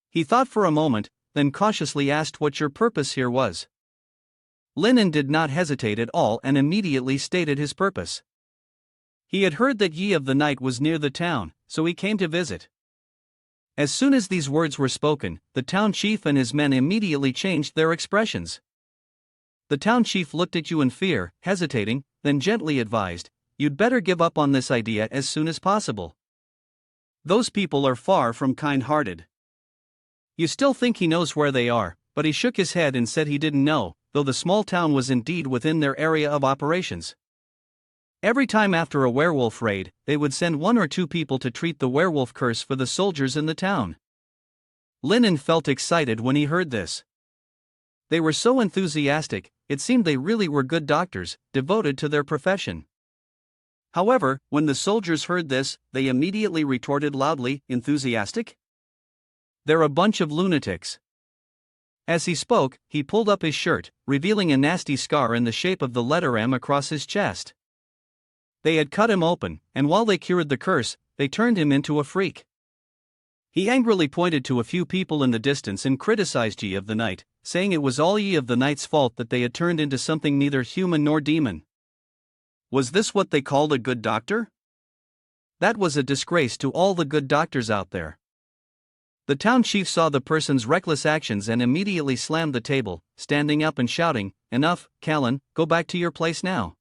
He thought for a moment, then cautiously asked what your purpose here was. Linen did not hesitate at all and immediately stated his purpose. He had heard that Yi of the Night was near the town, so he came to visit. As soon as these words were spoken, the town chief and his men immediately changed their expressions. The town chief looked at you in fear, hesitating, then gently advised, "You'd better give up on this idea as soon as possible. Those people are far from kind-hearted." You still think he knows where they are, but he shook his head and said he didn't know, though the small town was indeed within their area of operations. Every time after a werewolf raid, they would send 1 or 2 people to treat the werewolf curse for the soldiers in the town. Linen felt excited when he heard this. They were so enthusiastic, it seemed they really were good doctors, devoted to their profession. However, when the soldiers heard this, they immediately retorted loudly, "Enthusiastic? They're a bunch of lunatics." As he spoke, he pulled up his shirt, revealing a nasty scar in the shape of the letter M across his chest. They had cut him open, and while they cured the curse, they turned him into a freak. He angrily pointed to a few people in the distance and criticized Ye of the Night, saying it was all Ye of the Night's fault that they had turned into something neither human nor demon. Was this what they called a good doctor? That was a disgrace to all the good doctors out there. The town chief saw the person's reckless actions and immediately slammed the table, standing up and shouting, "Enough, Callan, go back to your place now."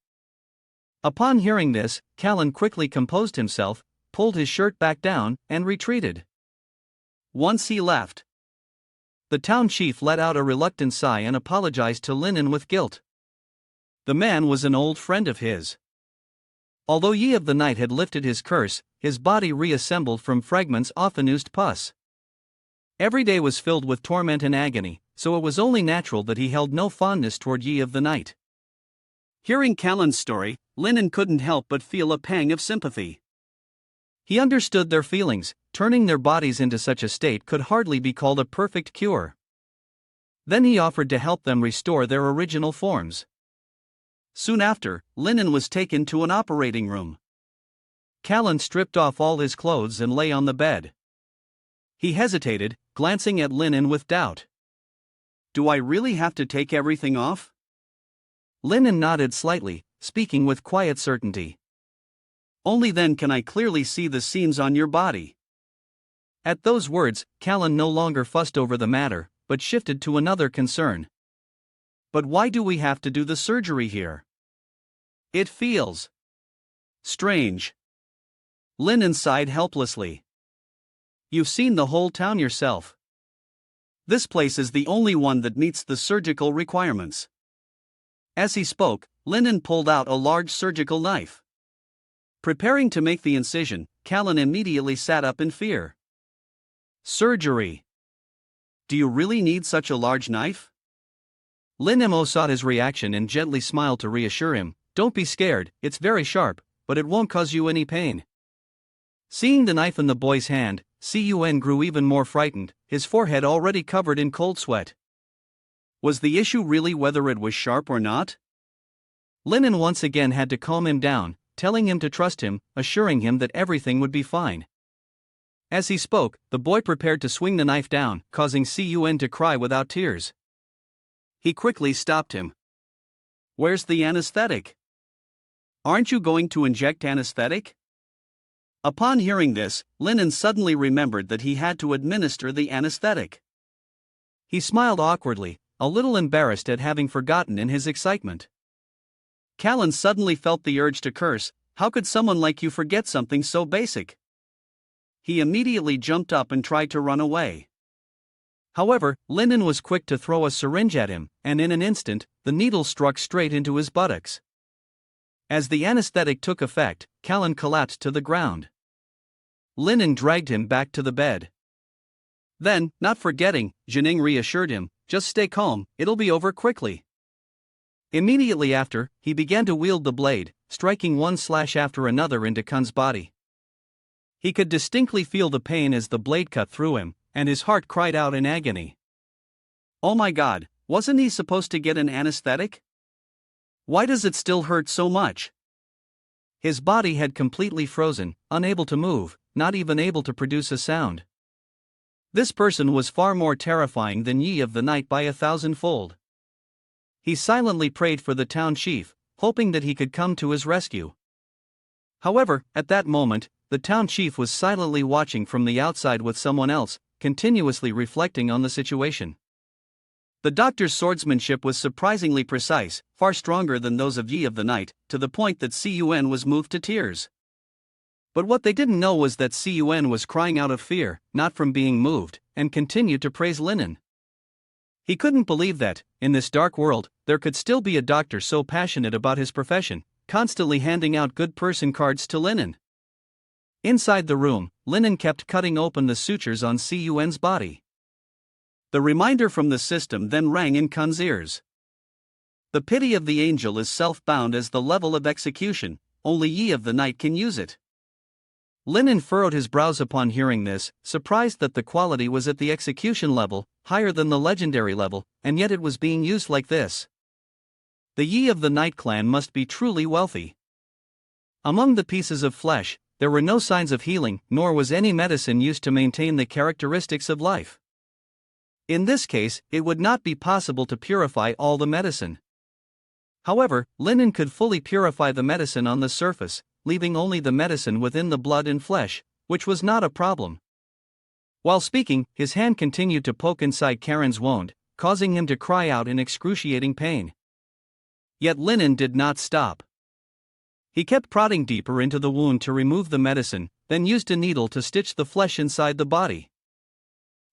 Upon hearing this, Callan quickly composed himself, pulled his shirt back down, and retreated. Once he left, the town chief let out a reluctant sigh and apologized to Linen with guilt. The man was an old friend of his. Although Ye of the Night had lifted his curse, his body reassembled from fragments often oozed pus. Every day was filled with torment and agony, so it was only natural that he held no fondness toward Ye of the Night. Hearing Callan's story, Linen couldn't help but feel a pang of sympathy. He understood their feelings. Turning their bodies into such a state could hardly be called a perfect cure. Then he offered to help them restore their original forms. Soon after, Linen was taken to an operating room. Callan stripped off all his clothes and lay on the bed. He hesitated, glancing at Linen with doubt. "Do I really have to take everything off?" Linen nodded slightly, speaking with quiet certainty. "Only then can I clearly see the seams on your body." At those words, Callan no longer fussed over the matter, but shifted to another concern. "But why do we have to do the surgery here? It feels strange." Linen sighed helplessly. "You've seen the whole town yourself. This place is the only one that meets the surgical requirements." As he spoke, Linen pulled out a large surgical knife. Preparing to make the incision, Callan immediately sat up in fear. "Surgery? Do you really need such a large knife?" Linen sought his reaction and gently smiled to reassure him, "Don't be scared, it's very sharp, but it won't cause you any pain." Seeing the knife in the boy's hand, Cun grew even more frightened, his forehead already covered in cold sweat. Was the issue really whether it was sharp or not? Linen once again had to calm him down, telling him to trust him, assuring him that everything would be fine. As he spoke, the boy prepared to swing the knife down, causing Cun to cry without tears. He quickly stopped him. "Where's the anesthetic? Aren't you going to inject anesthetic?" Upon hearing this, Linen suddenly remembered that he had to administer the anesthetic. He smiled awkwardly, a little embarrassed at having forgotten in his excitement. Callan suddenly felt the urge to curse, "How could someone like you forget something so basic?" He immediately jumped up and tried to run away. However, Linen was quick to throw a syringe at him, and in an instant, the needle struck straight into his buttocks. As the anesthetic took effect, Callan collapsed to the ground. Linen dragged him back to the bed. Then, not forgetting, Jining reassured him, "Just stay calm, it'll be over quickly." Immediately after, he began to wield the blade, striking one slash after another into Kun's body. He could distinctly feel the pain as the blade cut through him, and his heart cried out in agony. "Oh my God, wasn't he supposed to get an anesthetic? Why does it still hurt so much?" His body had completely frozen, unable to move, not even able to produce a sound. This person was far more terrifying than Ye of the Night by 1,000-fold. He silently prayed for the town chief, hoping that he could come to his rescue. However, at that moment, the town chief was silently watching from the outside with someone else, continuously reflecting on the situation. The doctor's swordsmanship was surprisingly precise, far stronger than those of Yi of the Night, to the point that Cun was moved to tears. But what they didn't know was that Cun was crying out of fear, not from being moved, and continued to praise Linen. He couldn't believe that, in this dark world, there could still be a doctor so passionate about his profession, constantly handing out good person cards to Linen. Inside the room, Linen kept cutting open the sutures on Cun's body. The reminder from the system then rang in Kun's ears. The pity of the angel is self-bound as the level of execution, only Yi of the Night can use it. Linen furrowed his brows upon hearing this, surprised that the quality was at the execution level, higher than the legendary level, and yet it was being used like this. The Yi of the Night clan must be truly wealthy. Among the pieces of flesh, there were no signs of healing, nor was any medicine used to maintain the characteristics of life. In this case, it would not be possible to purify all the medicine. However, Linen could fully purify the medicine on the surface, leaving only the medicine within the blood and flesh, which was not a problem. While speaking, his hand continued to poke inside Karen's wound, causing him to cry out in excruciating pain. Yet Linen did not stop. He kept prodding deeper into the wound to remove the medicine, then used a needle to stitch the flesh inside the body.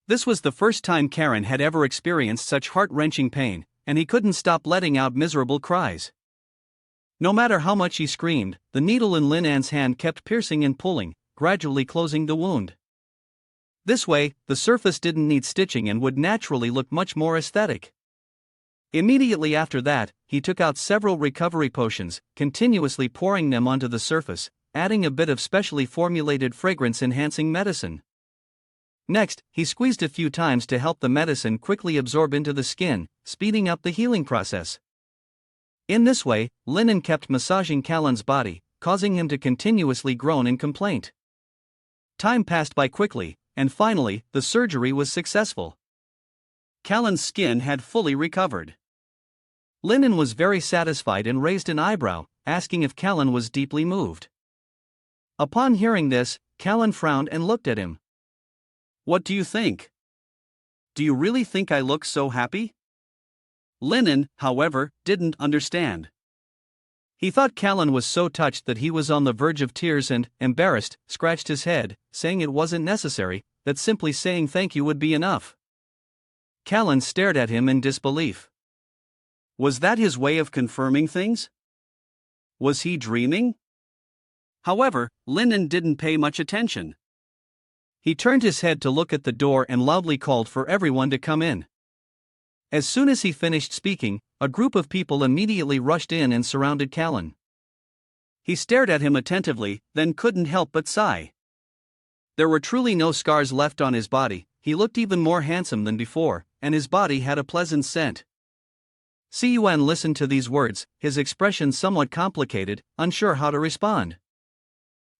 This was the first time Karen had ever experienced such heart-wrenching pain, and he couldn't stop letting out miserable cries. No matter how much he screamed, the needle in Linan's hand kept piercing and pulling, gradually closing the wound. This way, the surface didn't need stitching and would naturally look much more aesthetic. Immediately after that, he took out several recovery potions, continuously pouring them onto the surface, adding a bit of specially formulated fragrance-enhancing medicine. Next, he squeezed a few times to help the medicine quickly absorb into the skin, speeding up the healing process. In this way, Linen kept massaging Callan's body, causing him to continuously groan in complaint. Time passed by quickly, and finally, the surgery was successful. Callan's skin had fully recovered. Linen was very satisfied and raised an eyebrow, asking if Callan was deeply moved. Upon hearing this, Callan frowned and looked at him. "What do you think? Do you really think I look so happy?" Linen, however, didn't understand. He thought Callan was so touched that he was on the verge of tears and, embarrassed, scratched his head, saying it wasn't necessary, that simply saying thank you would be enough. Callan stared at him in disbelief. Was that his way of confirming things? Was he dreaming? However, Linen didn't pay much attention. He turned his head to look at the door and loudly called for everyone to come in. As soon as he finished speaking, a group of people immediately rushed in and surrounded Callan. He stared at him attentively, then couldn't help but sigh. There were truly no scars left on his body, he looked even more handsome than before, and his body had a pleasant scent. Cun listened to these words, his expression somewhat complicated, unsure how to respond.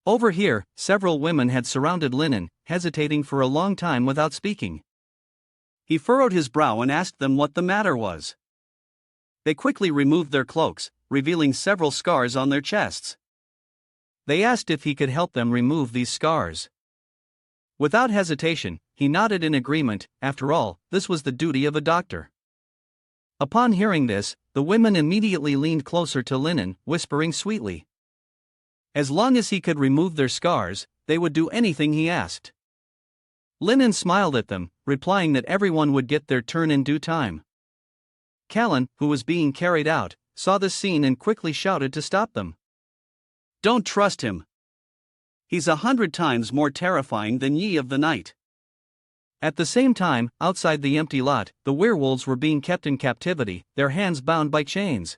Over here, several women had surrounded Linen, hesitating for a long time without speaking. He furrowed his brow and asked them what the matter was. They quickly removed their cloaks, revealing several scars on their chests. They asked if he could help them remove these scars. Without hesitation, he nodded in agreement. After all, this was the duty of a doctor. Upon hearing this, the women immediately leaned closer to Linen, whispering sweetly. As long as he could remove their scars, they would do anything he asked. Linen smiled at them, replying that everyone would get their turn in due time. Callan, who was being carried out, saw this scene and quickly shouted to stop them. "Don't trust him. He's 100 times more terrifying than Yi of the Night." At the same time, outside the empty lot, the werewolves were being kept in captivity, their hands bound by chains.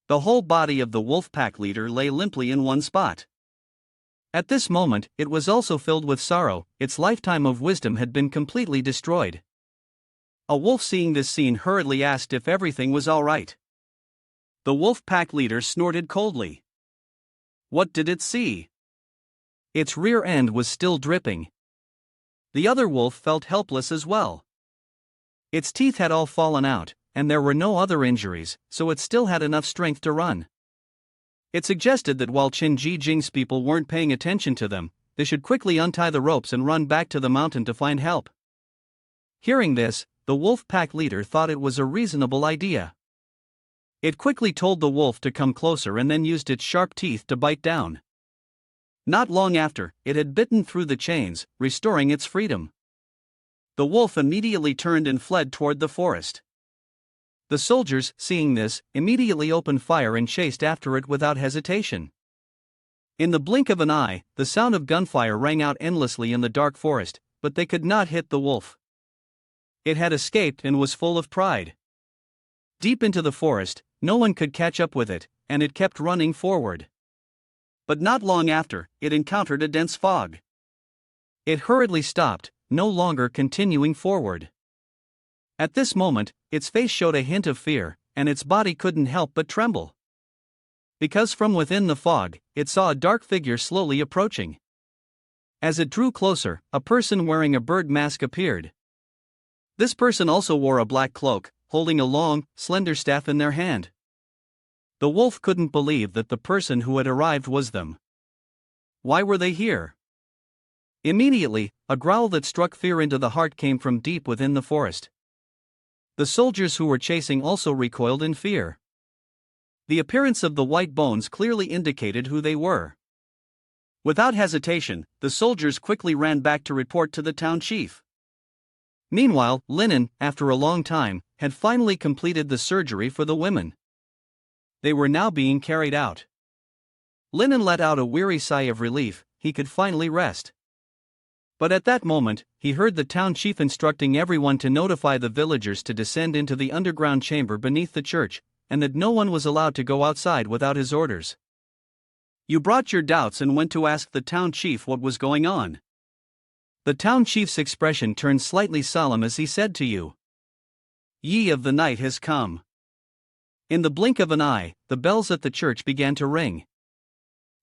The whole body of the wolf pack leader lay limply in one spot. At this moment, it was also filled with sorrow, its lifetime of wisdom had been completely destroyed. A wolf seeing this scene hurriedly asked if everything was all right. The wolf pack leader snorted coldly. What did it see? Its rear end was still dripping. The other wolf felt helpless as well. Its teeth had all fallen out, and there were no other injuries, so it still had enough strength to run. It suggested that while Qin Ji Jing's people weren't paying attention to them, they should quickly untie the ropes and run back to the mountain to find help. Hearing this, the wolf pack leader thought it was a reasonable idea. It quickly told the wolf to come closer and then used its sharp teeth to bite down. Not long after, it had bitten through the chains, restoring its freedom. The wolf immediately turned and fled toward the forest. The soldiers, seeing this, immediately opened fire and chased after it without hesitation. In the blink of an eye, the sound of gunfire rang out endlessly in the dark forest, but they could not hit the wolf. It had escaped and was full of pride. Deep into the forest, no one could catch up with it, and it kept running forward. But not long after, it encountered a dense fog. It hurriedly stopped, no longer continuing forward. At this moment, its face showed a hint of fear, and its body couldn't help but tremble. Because from within the fog, it saw a dark figure slowly approaching. As it drew closer, a person wearing a bird mask appeared. This person also wore a black cloak, holding a long, slender staff in their hand. The wolf couldn't believe that the person who had arrived was them. Why were they here? Immediately, a growl that struck fear into the heart came from deep within the forest. The soldiers who were chasing also recoiled in fear. The appearance of the white bones clearly indicated who they were. Without hesitation, the soldiers quickly ran back to report to the town chief. Meanwhile, Linen, after a long time, had finally completed the surgery for the women. They were now being carried out. Linen let out a weary sigh of relief, he could finally rest. But at that moment, he heard the town chief instructing everyone to notify the villagers to descend into the underground chamber beneath the church, and that no one was allowed to go outside without his orders. You brought your doubts and went to ask the town chief what was going on. The town chief's expression turned slightly solemn as he said to you. Yi of the night has come. In the blink of an eye, the bells at the church began to ring.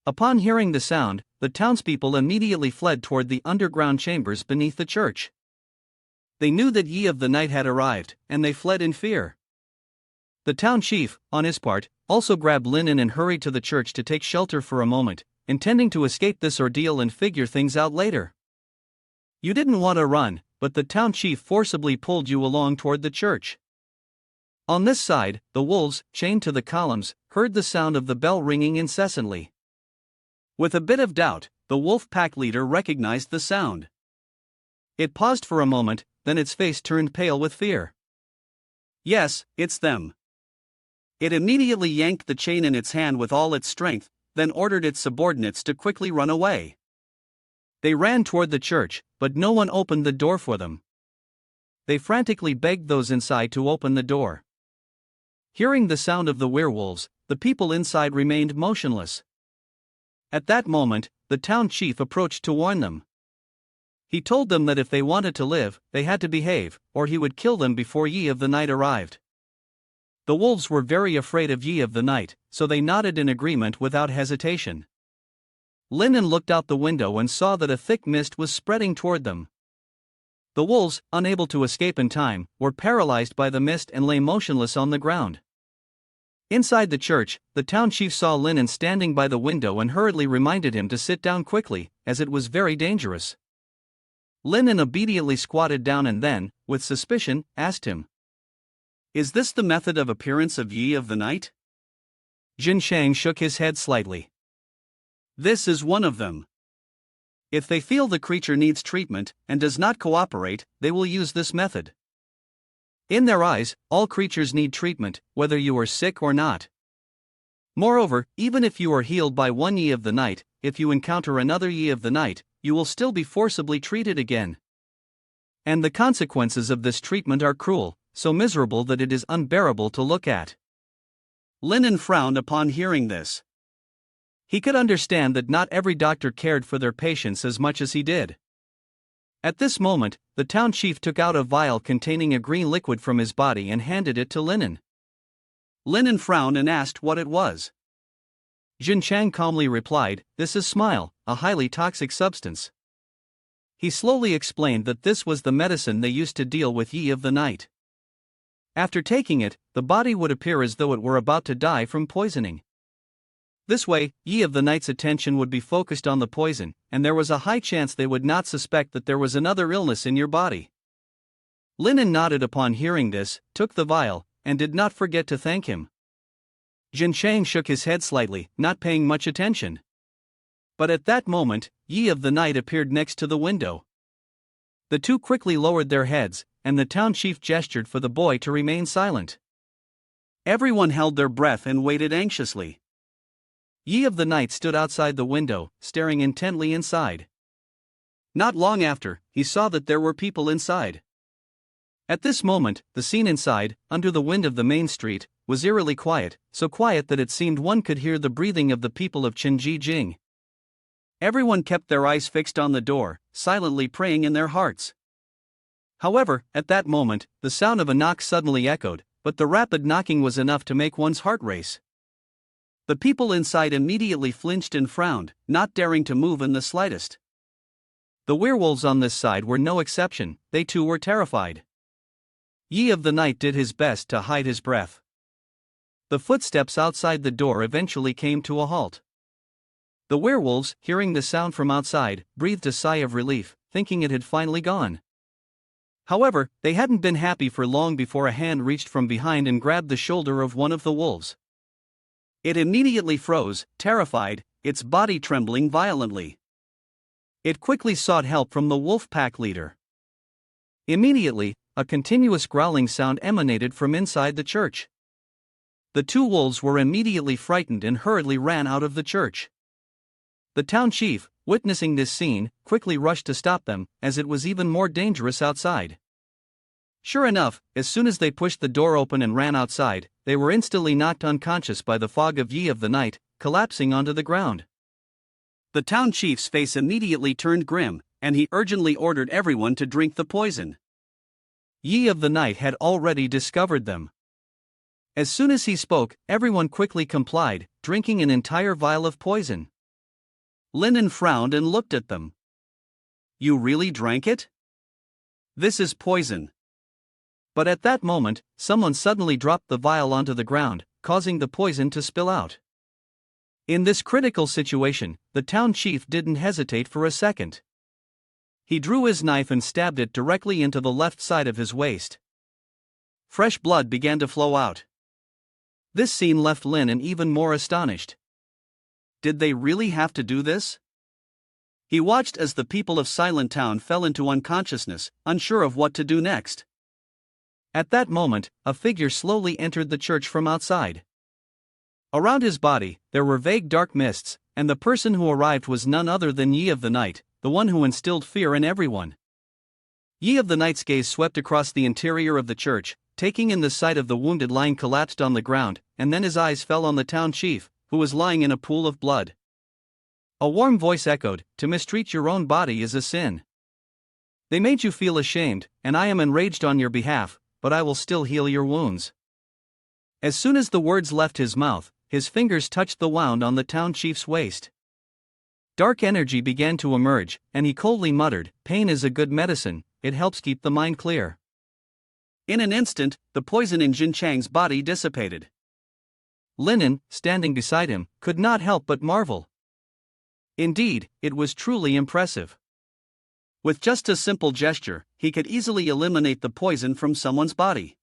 Upon hearing the sound, the townspeople immediately fled toward the underground chambers beneath the church. They knew that Yi of the night had arrived, and they fled in fear. The town chief, on his part, also grabbed Linen and hurried to the church to take shelter for a moment, intending to escape this ordeal and figure things out later. You didn't want to run, but the town chief forcibly pulled you along toward the church. On this side, the wolves, chained to the columns, heard the sound of the bell ringing incessantly. With a bit of doubt, the wolf pack leader recognized the sound. It paused for a moment, then its face turned pale with fear. Yes, it's them. It immediately yanked the chain in its hand with all its strength, then ordered its subordinates to quickly run away. They ran toward the church, but no one opened the door for them. They frantically begged those inside to open the door. Hearing the sound of the werewolves, the people inside remained motionless. At that moment, the town chief approached to warn them. He told them that if they wanted to live, they had to behave, or he would kill them before Yi of the night arrived. The wolves were very afraid of Yi of the night, so they nodded in agreement without hesitation. Linen looked out the window and saw that a thick mist was spreading toward them. The wolves, unable to escape in time, were paralyzed by the mist and lay motionless on the ground. Inside the church, the town chief saw Linen standing by the window and hurriedly reminded him to sit down quickly, as it was very dangerous. Linen obediently squatted down and then, with suspicion, asked him, "Is this the method of appearance of Yi of the night?" Jin Shang shook his head slightly. "This is one of them. If they feel the creature needs treatment, and does not cooperate, they will use this method. In their eyes, all creatures need treatment, whether you are sick or not. Moreover, even if you are healed by one Yi of the night, if you encounter another Yi of the night, you will still be forcibly treated again. And the consequences of this treatment are cruel, so miserable that it is unbearable to look at." Linen frowned upon hearing this. He could understand that not every doctor cared for their patients as much as he did. At this moment, the town chief took out a vial containing a green liquid from his body and handed it to Linen. Linen frowned and asked what it was. Jin Chang calmly replied, "This is Smile, a highly toxic substance." He slowly explained that this was the medicine they used to deal with Yi of the night. After taking it, the body would appear as though it were about to die from poisoning. This way, Yi of the Night's attention would be focused on the poison, and there was a high chance they would not suspect that there was another illness in your body. Linen nodded upon hearing this, took the vial, and did not forget to thank him. Jin Chang shook his head slightly, not paying much attention. But at that moment, Yi of the Night appeared next to the window. The two quickly lowered their heads, and the town chief gestured for the boy to remain silent. Everyone held their breath and waited anxiously. Yi of the Night stood outside the window, staring intently inside. Not long after, he saw that there were people inside. At this moment, the scene inside, under the wind of the main street, was eerily quiet, so quiet that it seemed one could hear the breathing of the people of Qinji. Everyone kept their eyes fixed on the door, silently praying in their hearts. However, at that moment, the sound of a knock suddenly echoed, but the rapid knocking was enough to make one's heart race. The people inside immediately flinched and frowned, not daring to move in the slightest. The werewolves on this side were no exception, they too were terrified. Yi of the Night did his best to hide his breath. The footsteps outside the door eventually came to a halt. The werewolves, hearing the sound from outside, breathed a sigh of relief, thinking it had finally gone. However, they hadn't been happy for long before a hand reached from behind and grabbed the shoulder of one of the wolves. It immediately froze, terrified, its body trembling violently. It quickly sought help from the wolf pack leader. Immediately, a continuous growling sound emanated from inside the church. The two wolves were immediately frightened and hurriedly ran out of the church. The town chief, witnessing this scene, quickly rushed to stop them, as it was even more dangerous outside. Sure enough, as soon as they pushed the door open and ran outside, they were instantly knocked unconscious by the fog of Yi of the Night, collapsing onto the ground. The town chief's face immediately turned grim, and he urgently ordered everyone to drink the poison. Yi of the Night had already discovered them. As soon as he spoke, everyone quickly complied, drinking an entire vial of poison. Linen frowned and looked at them. You really drank it? This is poison. But at that moment, someone suddenly dropped the vial onto the ground, causing the poison to spill out. In this critical situation, the town chief didn't hesitate for a second. He drew his knife and stabbed it directly into the left side of his waist. Fresh blood began to flow out. This scene left Lin even more astonished. Did they really have to do this? He watched as the people of Silent Town fell into unconsciousness, unsure of what to do next. At that moment, a figure slowly entered the church from outside. Around his body, there were vague dark mists, and the person who arrived was none other than Yi of the Night, the one who instilled fear in everyone. Yi of the Night's gaze swept across the interior of the church, taking in the sight of the wounded lying collapsed on the ground, and then his eyes fell on the town chief, who was lying in a pool of blood. A warm voice echoed, "To mistreat your own body is a sin. They made you feel ashamed, and I am enraged on your behalf, but I will still heal your wounds." As soon as the words left his mouth, his fingers touched the wound on the town chief's waist. Dark energy began to emerge, and he coldly muttered, "Pain is a good medicine, it helps keep the mind clear." In an instant, the poison in Jin Chang's body dissipated. Linen, standing beside him, could not help but marvel. Indeed, it was truly impressive. With just a simple gesture, he could easily eliminate the poison from someone's body.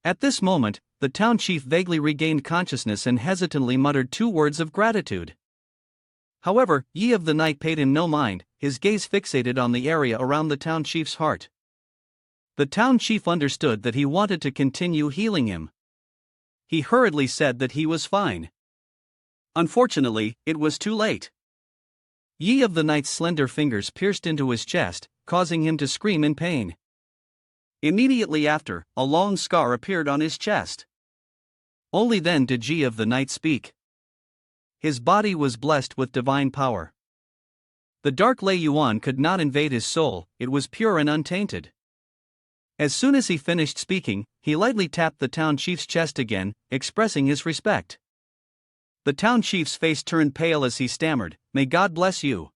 At this moment, the town chief vaguely regained consciousness and hesitantly muttered two words of gratitude. However, Yi of the Night paid him no mind, his gaze fixated on the area around the town chief's heart. The town chief understood that he wanted to continue healing him. He hurriedly said that he was fine. Unfortunately, it was too late. Yi of the Night's slender fingers pierced into his chest, causing him to scream in pain. Immediately after, a long scar appeared on his chest. Only then did Yi of the Night speak. His body was blessed with divine power. The dark Lei Yuan could not invade his soul, it was pure and untainted. As soon as he finished speaking, he lightly tapped the town chief's chest again, expressing his respect. The town chief's face turned pale as he stammered, "May God bless you."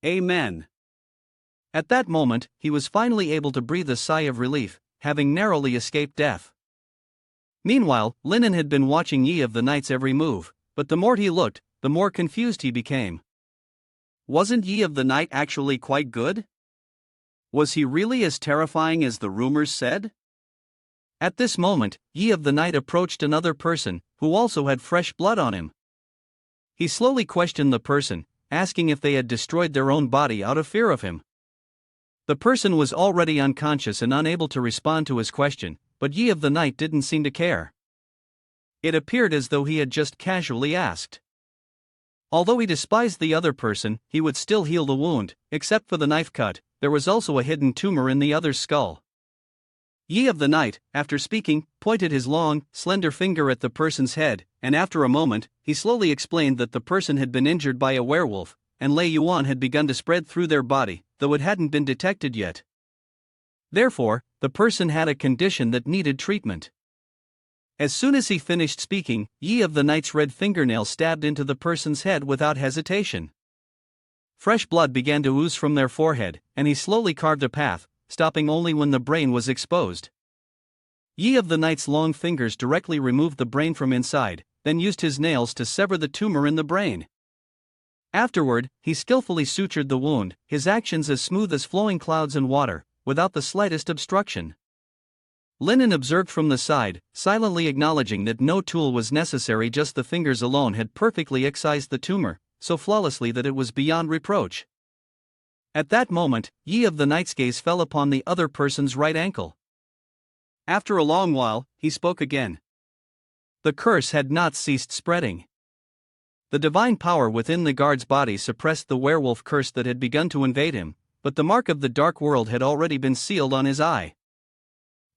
Amen. At that moment, he was finally able to breathe a sigh of relief, having narrowly escaped death. Meanwhile, Linen had been watching Yi of the Night's every move, but the more he looked, the more confused he became. Wasn't Yi of the Night actually quite good? Was he really as terrifying as the rumors said? At this moment, Yi of the Night approached another person, who also had fresh blood on him. He slowly questioned the person, asking if they had destroyed their own body out of fear of him. The person was already unconscious and unable to respond to his question, but Yi of the Night didn't seem to care. It appeared as though he had just casually asked. Although he despised the other person, he would still heal the wound. Except for the knife cut, there was also a hidden tumor in the other's skull. Yi of the Night, after speaking, pointed his long, slender finger at the person's head, and after a moment, he slowly explained that the person had been injured by a werewolf, and Lei Yuan had begun to spread through their body, though it hadn't been detected yet. Therefore, the person had a condition that needed treatment. As soon as he finished speaking, Yi of the Night's red fingernail stabbed into the person's head without hesitation. Fresh blood began to ooze from their forehead, and he slowly carved a path, stopping only when the brain was exposed. Yi of the Night's long fingers directly removed the brain from inside, then used his nails to sever the tumor in the brain. Afterward, he skillfully sutured the wound, his actions as smooth as flowing clouds in water, without the slightest obstruction. Linen observed from the side, silently acknowledging that no tool was necessary, just the fingers alone had perfectly excised the tumor, so flawlessly that it was beyond reproach. At that moment, Yi of the Night's gaze fell upon the other person's right ankle. After a long while, he spoke again. The curse had not ceased spreading. The divine power within the guard's body suppressed the werewolf curse that had begun to invade him, but the mark of the dark world had already been sealed on his eye.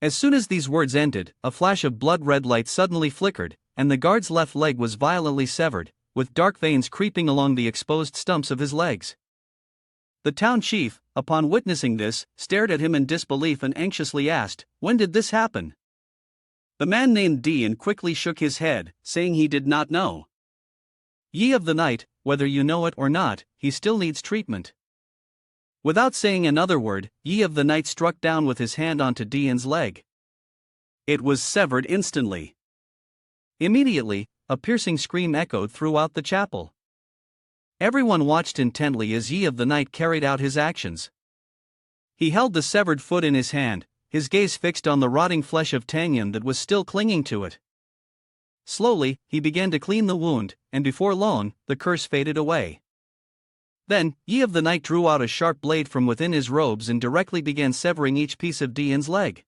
As soon as these words ended, a flash of blood-red light suddenly flickered, and the guard's left leg was violently severed, with dark veins creeping along the exposed stumps of his legs. The town chief, upon witnessing this, stared at him in disbelief and anxiously asked, "When did this happen?" The man named Dian quickly shook his head, saying he did not know. "Yi of the Night, whether you know it or not, he still needs treatment." Without saying another word, Yi of the Night struck down with his hand onto Dian's leg. It was severed instantly. Immediately, a piercing scream echoed throughout the chapel. Everyone watched intently as Yi of the Night carried out his actions. He held the severed foot in his hand, his gaze fixed on the rotting flesh of Tangyan that was still clinging to it. Slowly, he began to clean the wound, and before long, the curse faded away. Then, Yi of the Night drew out a sharp blade from within his robes and directly began severing each piece of Dian's leg.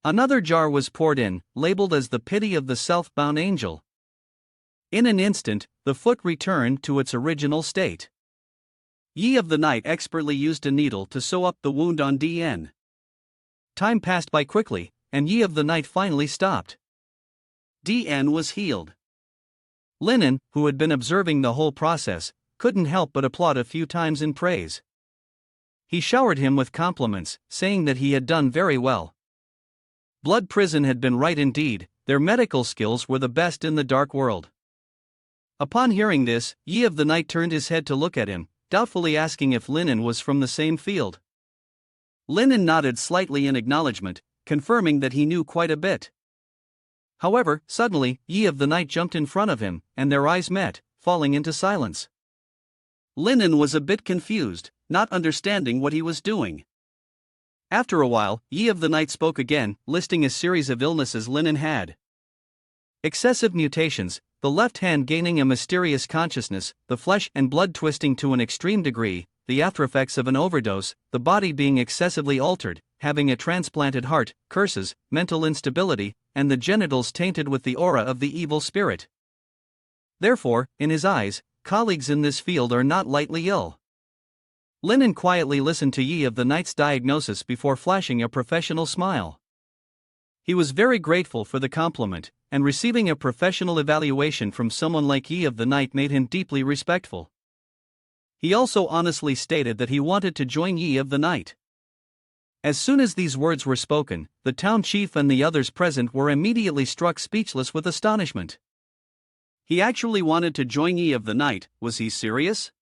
Another jar was poured in, labeled as the pity of the self-bound angel. In an instant, the foot returned to its original state. Yi of the Night expertly used a needle to sew up the wound on Dian. Time passed by quickly, and Yi of the Night finally stopped. Dian was healed. Linen, who had been observing the whole process, couldn't help but applaud a few times in praise. He showered him with compliments, saying that he had done very well. Blood Prison had been right indeed, their medical skills were the best in the dark world. Upon hearing this, Yi of the Night turned his head to look at him, doubtfully asking if Linen was from the same field. Linen nodded slightly in acknowledgement, confirming that he knew quite a bit. However, suddenly, Yi of the Night jumped in front of him, and their eyes met, falling into silence. Linen was a bit confused, not understanding what he was doing. After a while, Yi of the Night spoke again, listing a series of illnesses Linen had. Excessive mutations, the left hand gaining a mysterious consciousness, the flesh and blood twisting to an extreme degree, the aftereffects of an overdose, the body being excessively altered, having a transplanted heart, curses, mental instability, and the genitals tainted with the aura of the evil spirit. Therefore, in his eyes, colleagues in this field are not lightly ill. Linen quietly listened to Yi of the Night's diagnosis before flashing a professional smile. He was very grateful for the compliment, and receiving a professional evaluation from someone like Yi of the Night made him deeply respectful. He also honestly stated that he wanted to join Yi of the Night. As soon as these words were spoken, the town chief and the others present were immediately struck speechless with astonishment. He actually wanted to join Yi of the Night, was he serious?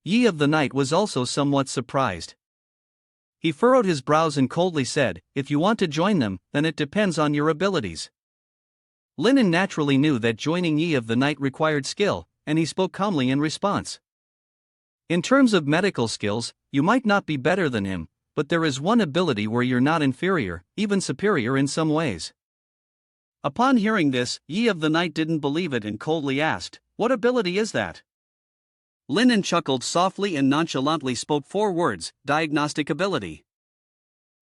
Yi of the Night was also somewhat surprised. He furrowed his brows and coldly said, "If you want to join them, then it depends on your abilities." Linen naturally knew that joining Yi of the Night required skill, and he spoke calmly in response. In terms of medical skills, you might not be better than him, but there is one ability where you're not inferior, even superior in some ways. Upon hearing this, Yi of the Night didn't believe it and coldly asked, "What ability is that?" Linen chuckled softly and nonchalantly spoke 4 words, "Diagnostic ability."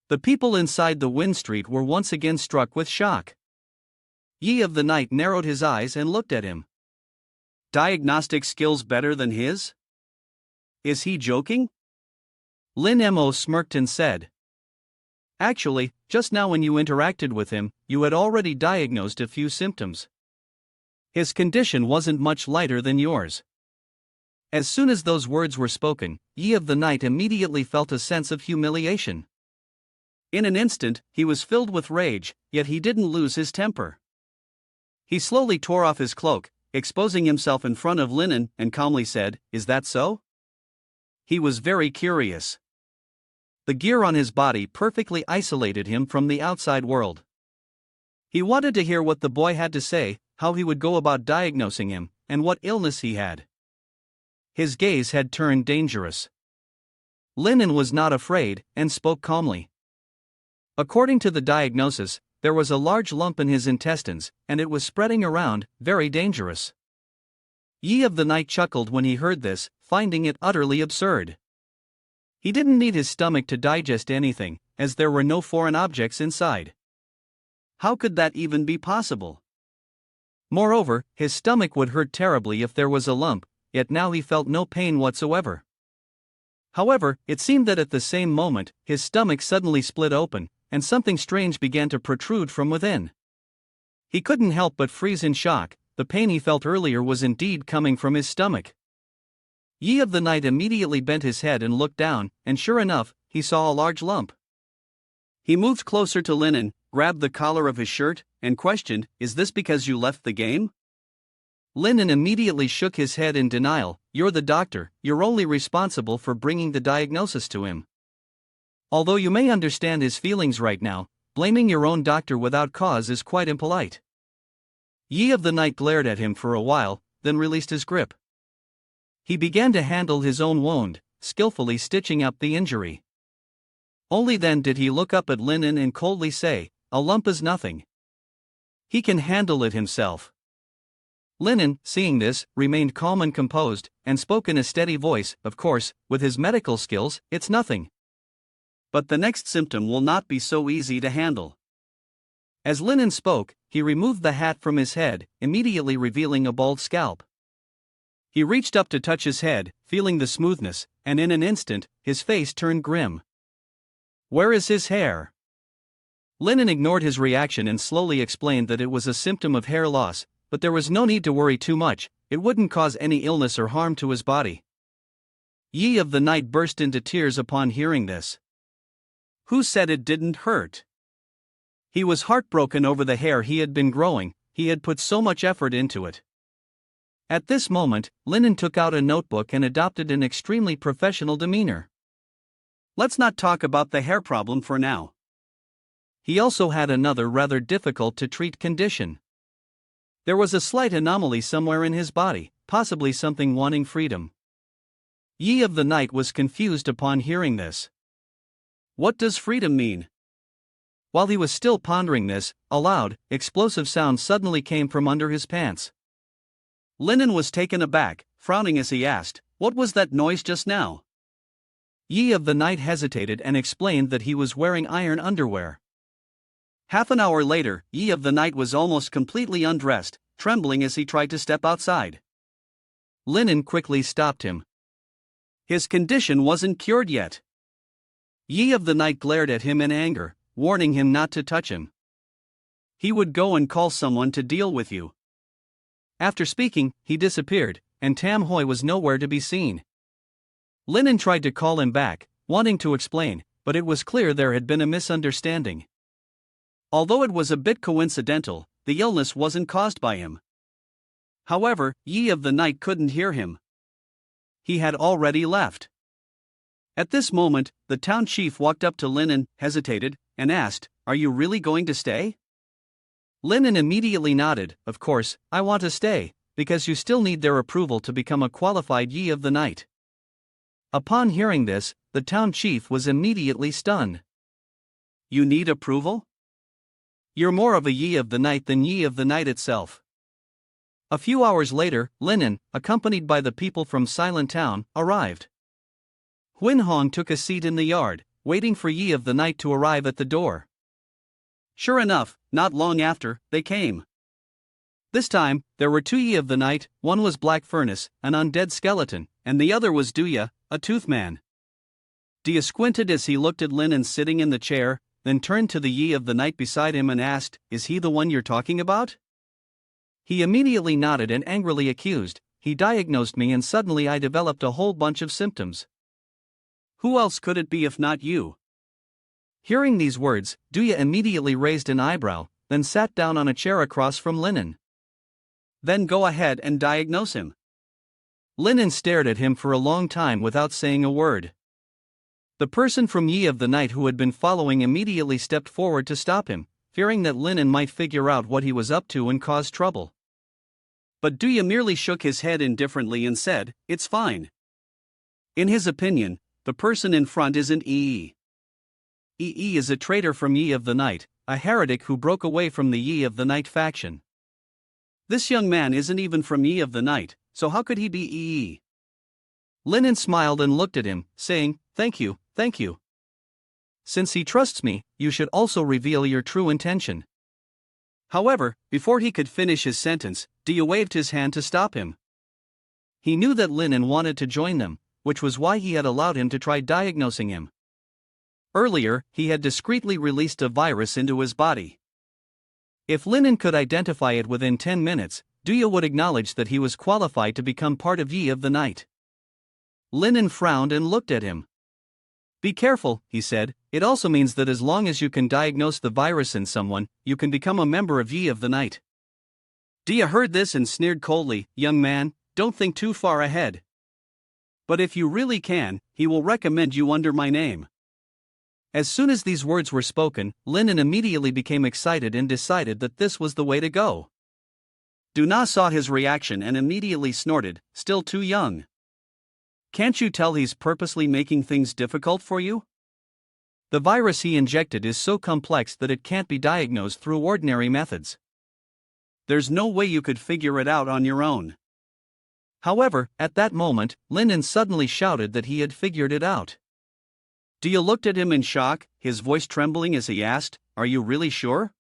The people inside the Wind Street were once again struck with shock. Yi of the Night narrowed his eyes and looked at him. Diagnostic skills better than his? Is he joking? Lin Mo smirked and said, "Actually, just now when you interacted with him, you had already diagnosed a few symptoms. His condition wasn't much lighter than yours." As soon as those words were spoken, Yi of the Night immediately felt a sense of humiliation. In an instant, he was filled with rage, yet he didn't lose his temper. He slowly tore off his cloak, exposing himself in front of Linen, and calmly said, "Is that so?" He was very curious. The gear on his body perfectly isolated him from the outside world. He wanted to hear what the boy had to say, how he would go about diagnosing him, and what illness he had. His gaze had turned dangerous. Linen was not afraid, and spoke calmly. According to the diagnosis, there was a large lump in his intestines, and it was spreading around, very dangerous. Yi of the Night chuckled when he heard this, finding it utterly absurd. He didn't need his stomach to digest anything, as there were no foreign objects inside. How could that even be possible? Moreover, his stomach would hurt terribly if there was a lump, yet now he felt no pain whatsoever. However, it seemed that at the same moment, his stomach suddenly split open, and something strange began to protrude from within. He couldn't help but freeze in shock. The pain he felt earlier was indeed coming from his stomach. Yi of the Night immediately bent his head and looked down, and sure enough, he saw a large lump. He moved closer to Linen, grabbed the collar of his shirt, and questioned, "Is this because you left the game?" Linen immediately shook his head in denial. "You're the doctor, you're only responsible for bringing the diagnosis to him. Although you may understand his feelings right now, blaming your own doctor without cause is quite impolite." Yi of the Night glared at him for a while, then released his grip. He began to handle his own wound, skillfully stitching up the injury. Only then did he look up at Linen and coldly say, "A lump is nothing. He can handle it himself." Linen, seeing this, remained calm and composed, and spoke in a steady voice, "Of course, with his medical skills, it's nothing. But the next symptom will not be so easy to handle." As Linen spoke, he removed the hat from his head, immediately revealing a bald scalp. He reached up to touch his head, feeling the smoothness, and in an instant, his face turned grim. "Where is his hair?" Linen ignored his reaction and slowly explained that it was a symptom of hair loss, but there was no need to worry too much, it wouldn't cause any illness or harm to his body. Yi of the Night burst into tears upon hearing this. Who said it didn't hurt? He was heartbroken over the hair he had been growing, he had put so much effort into it. At this moment, Linen took out a notebook and adopted an extremely professional demeanor. "Let's not talk about the hair problem for now." He also had another rather difficult to treat condition. There was a slight anomaly somewhere in his body, possibly something wanting freedom. Yi of the Night was confused upon hearing this. What does freedom mean? While he was still pondering this, a loud, explosive sound suddenly came from under his pants. Linen was taken aback, frowning as he asked, "What was that noise just now?" Yi of the Night hesitated and explained that he was wearing iron underwear. Half an hour later, Yi of the Night was almost completely undressed, trembling as he tried to step outside. Linen quickly stopped him. His condition wasn't cured yet. Yi of the Night glared at him in anger, warning him not to touch him. He would go and call someone to deal with you. After speaking, he disappeared, and Tam Hoi was nowhere to be seen. Linen tried to call him back, wanting to explain, but it was clear there had been a misunderstanding. Although it was a bit coincidental, the illness wasn't caused by him. However, Yi of the Night couldn't hear him. He had already left. At this moment, the town chief walked up to Linen, hesitated, and asked, "Are you really going to stay?" Linen immediately nodded. Of course, I want to stay, because you still need their approval to become a qualified Yi of the Night. Upon hearing this, the town chief was immediately stunned. You need approval? You're more of a Yi of the Night than Yi of the Night itself. A few hours later, Linen, accompanied by the people from Silent Town, arrived. Huin Hong took a seat in the yard, waiting for Yi of the Night to arrive at the door. Sure enough, not long after, they came. This time, there were two Yi of the Night. One was Black Furnace, an undead skeleton, and the other was Duya, a tooth man. Duya squinted as he looked at Linen sitting in the chair, then turned to the Yi of the Night beside him and asked, "Is he the one you're talking about?" He immediately nodded and angrily accused, "He diagnosed me and suddenly I developed a whole bunch of symptoms." Who else could it be if not you? Hearing these words, Duya immediately raised an eyebrow, then sat down on a chair across from Linen. Then go ahead and diagnose him. Linen stared at him for a long time without saying a word. The person from Yi of the Night who had been following immediately stepped forward to stop him, fearing that Linen might figure out what he was up to and cause trouble. But Duya merely shook his head indifferently and said, "It's fine." In his opinion, the person in front isn't Yi. Yi is a traitor from Yi of the Night, a heretic who broke away from the Yi of the Night faction. This young man isn't even from Yi of the Night, so how could he be Yi? Linen smiled and looked at him, saying, Thank you. Since he trusts me, you should also reveal your true intention." However, before he could finish his sentence, Duya waved his hand to stop him. He knew that Linen wanted to join them, which was why he had allowed him to try diagnosing him. Earlier, he had discreetly released a virus into his body. If Linen could identify it within 10 minutes, Duya would acknowledge that he was qualified to become part of Yi of the Night. Linen frowned and looked at him. "Be careful," he said, "it also means that as long as you can diagnose the virus in someone, you can become a member of Yi of the Night." Duya heard this and sneered coldly, "Young man, don't think too far ahead. But if you really can, he will recommend you under my name." As soon as these words were spoken, Linen immediately became excited and decided that this was the way to go. Duna saw his reaction and immediately snorted, "Still too young. Can't you tell he's purposely making things difficult for you? The virus he injected is so complex that it can't be diagnosed through ordinary methods. There's no way you could figure it out on your own." However, at that moment, Linen suddenly shouted that he had figured it out. Duya looked at him in shock, his voice trembling as he asked, "Are you really sure?"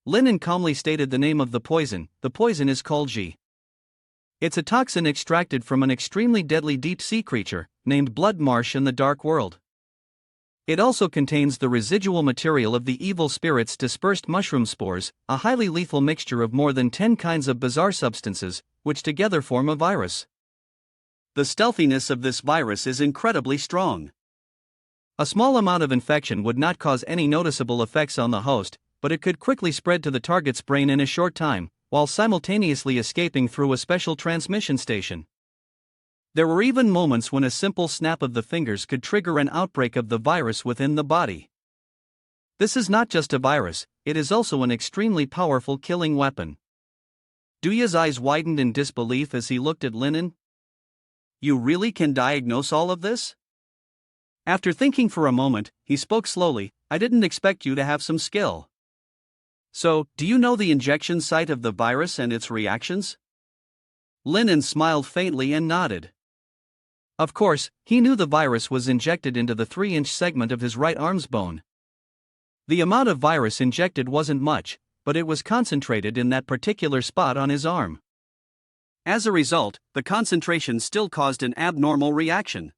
Linen calmly stated the name of the poison. The poison is called Ji. It's a toxin extracted from an extremely deadly deep-sea creature, named Blood Marsh in the Dark World. It also contains the residual material of the evil spirit's dispersed mushroom spores, a highly lethal mixture of more than 10 kinds of bizarre substances, which together form a virus. The stealthiness of this virus is incredibly strong. A small amount of infection would not cause any noticeable effects on the host, but it could quickly spread to the target's brain in a short time, while simultaneously escaping through a special transmission station. There were even moments when a simple snap of the fingers could trigger an outbreak of the virus within the body. This is not just a virus, it is also an extremely powerful killing weapon. Duya's eyes widened in disbelief as he looked at Linen. "You really can diagnose all of this?" After thinking for a moment, he spoke slowly, "I didn't expect you to have some skill. So, do you know the injection site of the virus and its reactions?" Linen smiled faintly and nodded. Of course, he knew the virus was injected into the 3-inch segment of his right arm's bone. The amount of virus injected wasn't much, but it was concentrated in that particular spot on his arm. As a result, the concentration still caused an abnormal reaction.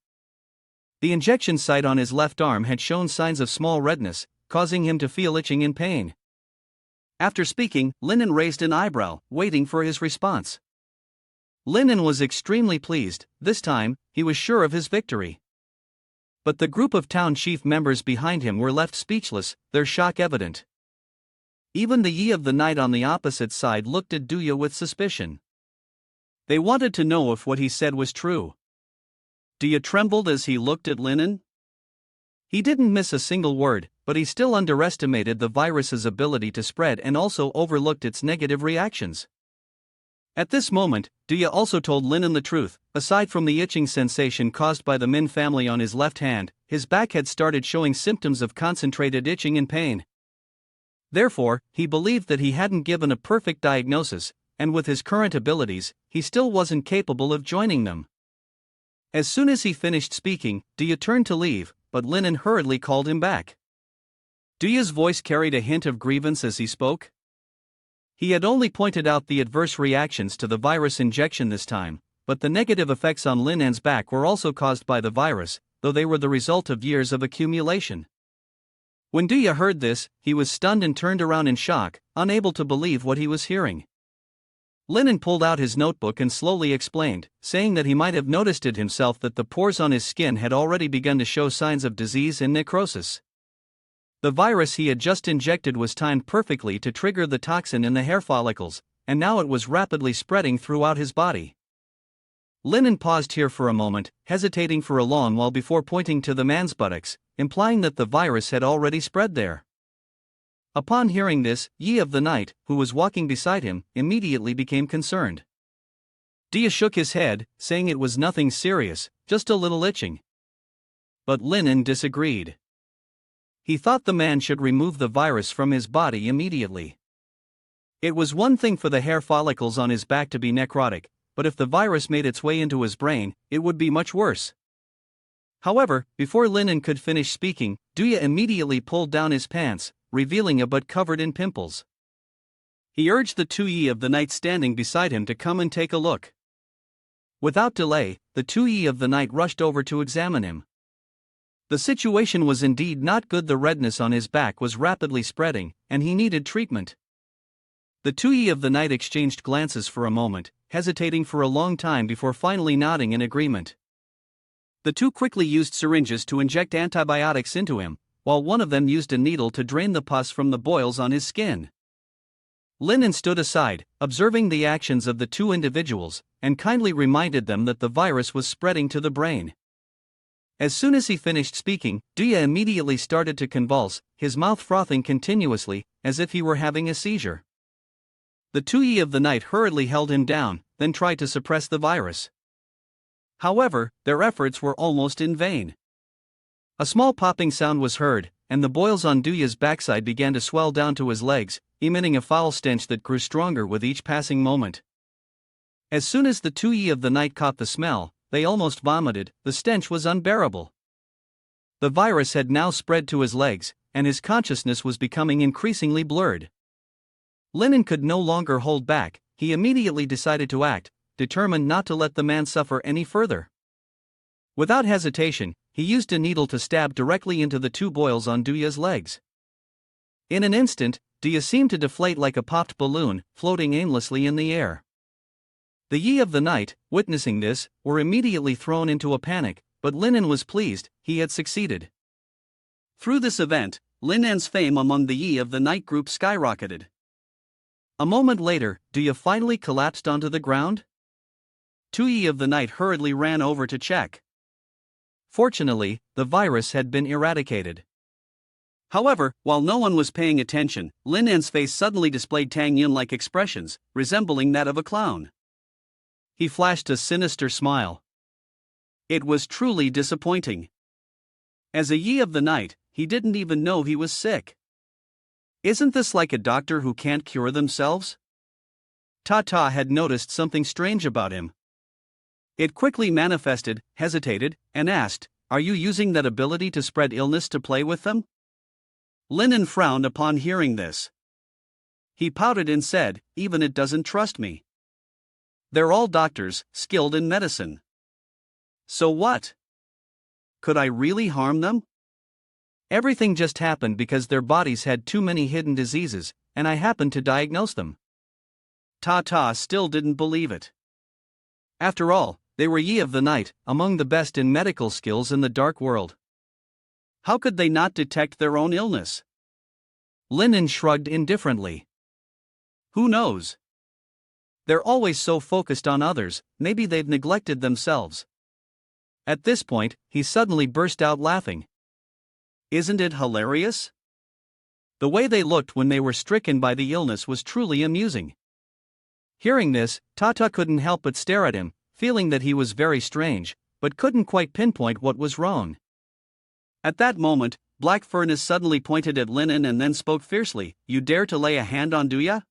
The injection site on his left arm had shown signs of small redness, causing him to feel itching in pain. After speaking, Linen raised an eyebrow, waiting for his response. Linen was extremely pleased. This time, he was sure of his victory. But the group of town chief members behind him were left speechless, their shock evident. Even the Yi of the Night on the opposite side looked at Duya with suspicion. They wanted to know if what he said was true. Duya trembled as he looked at Linen. He didn't miss a single word, but he still underestimated the virus's ability to spread and also overlooked its negative reactions. At this moment, Duya also told Linen the truth. Aside from the itching sensation caused by the Min family on his left hand, his back had started showing symptoms of concentrated itching and pain. Therefore, he believed that he hadn't given a perfect diagnosis, and with his current abilities, he still wasn't capable of joining them. As soon as he finished speaking, Duya turned to leave, but Linen hurriedly called him back. Duya's voice carried a hint of grievance as he spoke. He had only pointed out the adverse reactions to the virus injection this time, but the negative effects on Linen's back were also caused by the virus, though they were the result of years of accumulation. When Duya heard this, he was stunned and turned around in shock, unable to believe what he was hearing. Linen pulled out his notebook and slowly explained, saying that he might have noticed it himself that the pores on his skin had already begun to show signs of disease and necrosis. The virus he had just injected was timed perfectly to trigger the toxin in the hair follicles, and now it was rapidly spreading throughout his body. Linen paused here for a moment, hesitating for a long while before pointing to the man's buttocks, implying that the virus had already spread there. Upon hearing this, Yi of the Night, who was walking beside him, immediately became concerned. Duya shook his head, saying it was nothing serious, just a little itching. But Linen disagreed. He thought the man should remove the virus from his body immediately. It was one thing for the hair follicles on his back to be necrotic, but if the virus made its way into his brain, it would be much worse. However, before Linen could finish speaking, Duya immediately pulled down his pants, revealing a butt covered in pimples. He urged the two Yi of the Night standing beside him to come and take a look. Without delay, the two Yi of the Night rushed over to examine him. The situation was indeed not good. The redness on his back was rapidly spreading, and he needed treatment. The two Yi of the Night exchanged glances for a moment, hesitating for a long time before finally nodding in agreement. The two quickly used syringes to inject antibiotics into him, while one of them used a needle to drain the pus from the boils on his skin. Linen stood aside, observing the actions of the two individuals, and kindly reminded them that the virus was spreading to the brain. As soon as he finished speaking, Duya immediately started to convulse, his mouth frothing continuously, as if he were having a seizure. The two Yi of the Night hurriedly held him down, then tried to suppress the virus. However, their efforts were almost in vain. A small popping sound was heard, and the boils on Duya's backside began to swell down to his legs, emitting a foul stench that grew stronger with each passing moment. As soon as the two Yi of the Night caught the smell, they almost vomited. The stench was unbearable. The virus had now spread to his legs, and his consciousness was becoming increasingly blurred. Linen could no longer hold back. He immediately decided to act, determined not to let the man suffer any further. Without hesitation, he used a needle to stab directly into the two boils on Duya's legs. In an instant, Duya seemed to deflate like a popped balloon, floating aimlessly in the air. The Yi of the Night, witnessing this, were immediately thrown into a panic, but Linen was pleased. He had succeeded. Through this event, Linen's fame among the Yi of the Night group skyrocketed. A moment later, Duya finally collapsed onto the ground. Two Yi of the Night hurriedly ran over to check. Fortunately, the virus had been eradicated. However, while no one was paying attention, Linen's face suddenly displayed Tang Yun-like expressions, resembling that of a clown. He flashed a sinister smile. It was truly disappointing. As a Yi of the Night, he didn't even know he was sick. Isn't this like a doctor who can't cure themselves? Ta had noticed something strange about him. It quickly manifested, hesitated, and asked, "Are you using that ability to spread illness to play with them?" Linen frowned upon hearing this. He pouted and said, "Even it doesn't trust me. They're all doctors, skilled in medicine. So what? Could I really harm them? Everything just happened because their bodies had too many hidden diseases, and I happened to diagnose them." Ta still didn't believe it. After all, they were Yi of the Night, among the best in medical skills in the dark world. How could they not detect their own illness? Linen shrugged indifferently. Who knows? They're always so focused on others, maybe they've neglected themselves. At this point, he suddenly burst out laughing. Isn't it hilarious? The way they looked when they were stricken by the illness was truly amusing. Hearing this, Tata couldn't help but stare at him, feeling that he was very strange, but couldn't quite pinpoint what was wrong. At that moment, Black Furnace suddenly pointed at Linen and then spoke fiercely, "You dare to lay a hand on Duya?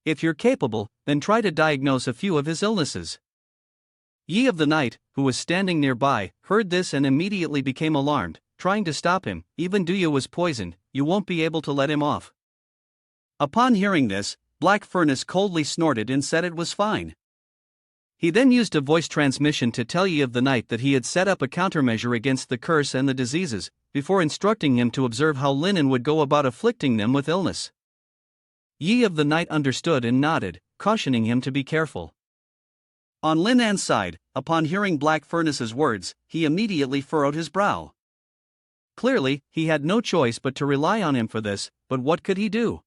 If you're capable, then try to diagnose a few of his illnesses." Yi of the Night, who was standing nearby, heard this and immediately became alarmed, trying to stop him. "Even Duya was poisoned, you won't be able to let him off." Upon hearing this, Black Furnace coldly snorted and said it was fine. He then used a voice transmission to tell Yi of the Night that he had set up a countermeasure against the curse and the diseases, before instructing him to observe how Linen would go about afflicting them with illness. Yi of the Night understood and nodded, cautioning him to be careful. On Linan's side, upon hearing Black Furnace's words, he immediately furrowed his brow. Clearly, he had no choice but to rely on him for this, but what could he do?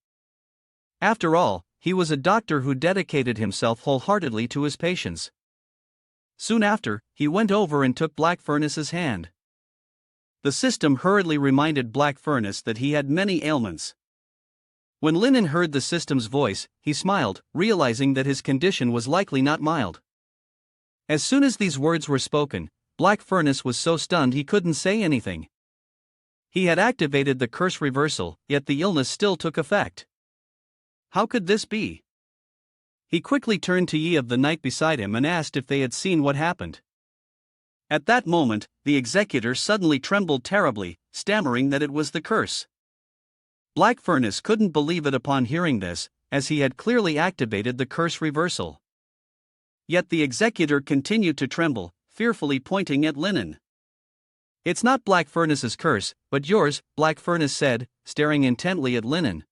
After all, he was a doctor who dedicated himself wholeheartedly to his patients. Soon after, he went over and took Black Furnace's hand. The system hurriedly reminded Black Furnace that he had many ailments. When Linen heard the system's voice, he smiled, realizing that his condition was likely not mild. As soon as these words were spoken, Black Furnace was so stunned he couldn't say anything. He had activated the curse reversal, yet the illness still took effect. How could this be? He quickly turned to Yi of the Night beside him and asked if they had seen what happened. At that moment, the executor suddenly trembled terribly, stammering that it was the curse. Black Furnace couldn't believe it upon hearing this, as he had clearly activated the curse reversal. Yet the executor continued to tremble, fearfully pointing at Linen. "It's not Black Furnace's curse, but yours," Black Furnace said, staring intently at Linen.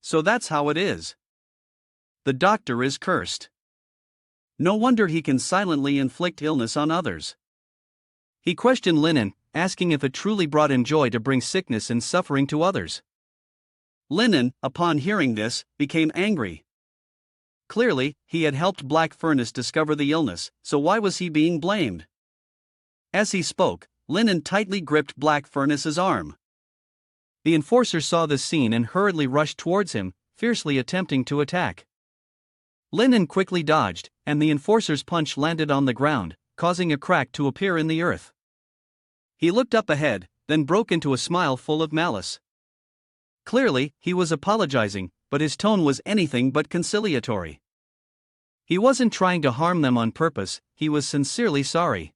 "So that's how it is. The doctor is cursed. No wonder he can silently inflict illness on others." He questioned Linen, asking if it truly brought him joy to bring sickness and suffering to others. Linen, upon hearing this, became angry. Clearly, he had helped Black Furnace discover the illness, so why was he being blamed? As he spoke, Linen tightly gripped Black Furnace's arm. The enforcer saw this scene and hurriedly rushed towards him, fiercely attempting to attack. Linen quickly dodged, and the enforcer's punch landed on the ground, causing a crack to appear in the earth. He looked up ahead, then broke into a smile full of malice. Clearly, he was apologizing, but his tone was anything but conciliatory. He wasn't trying to harm them on purpose, he was sincerely sorry.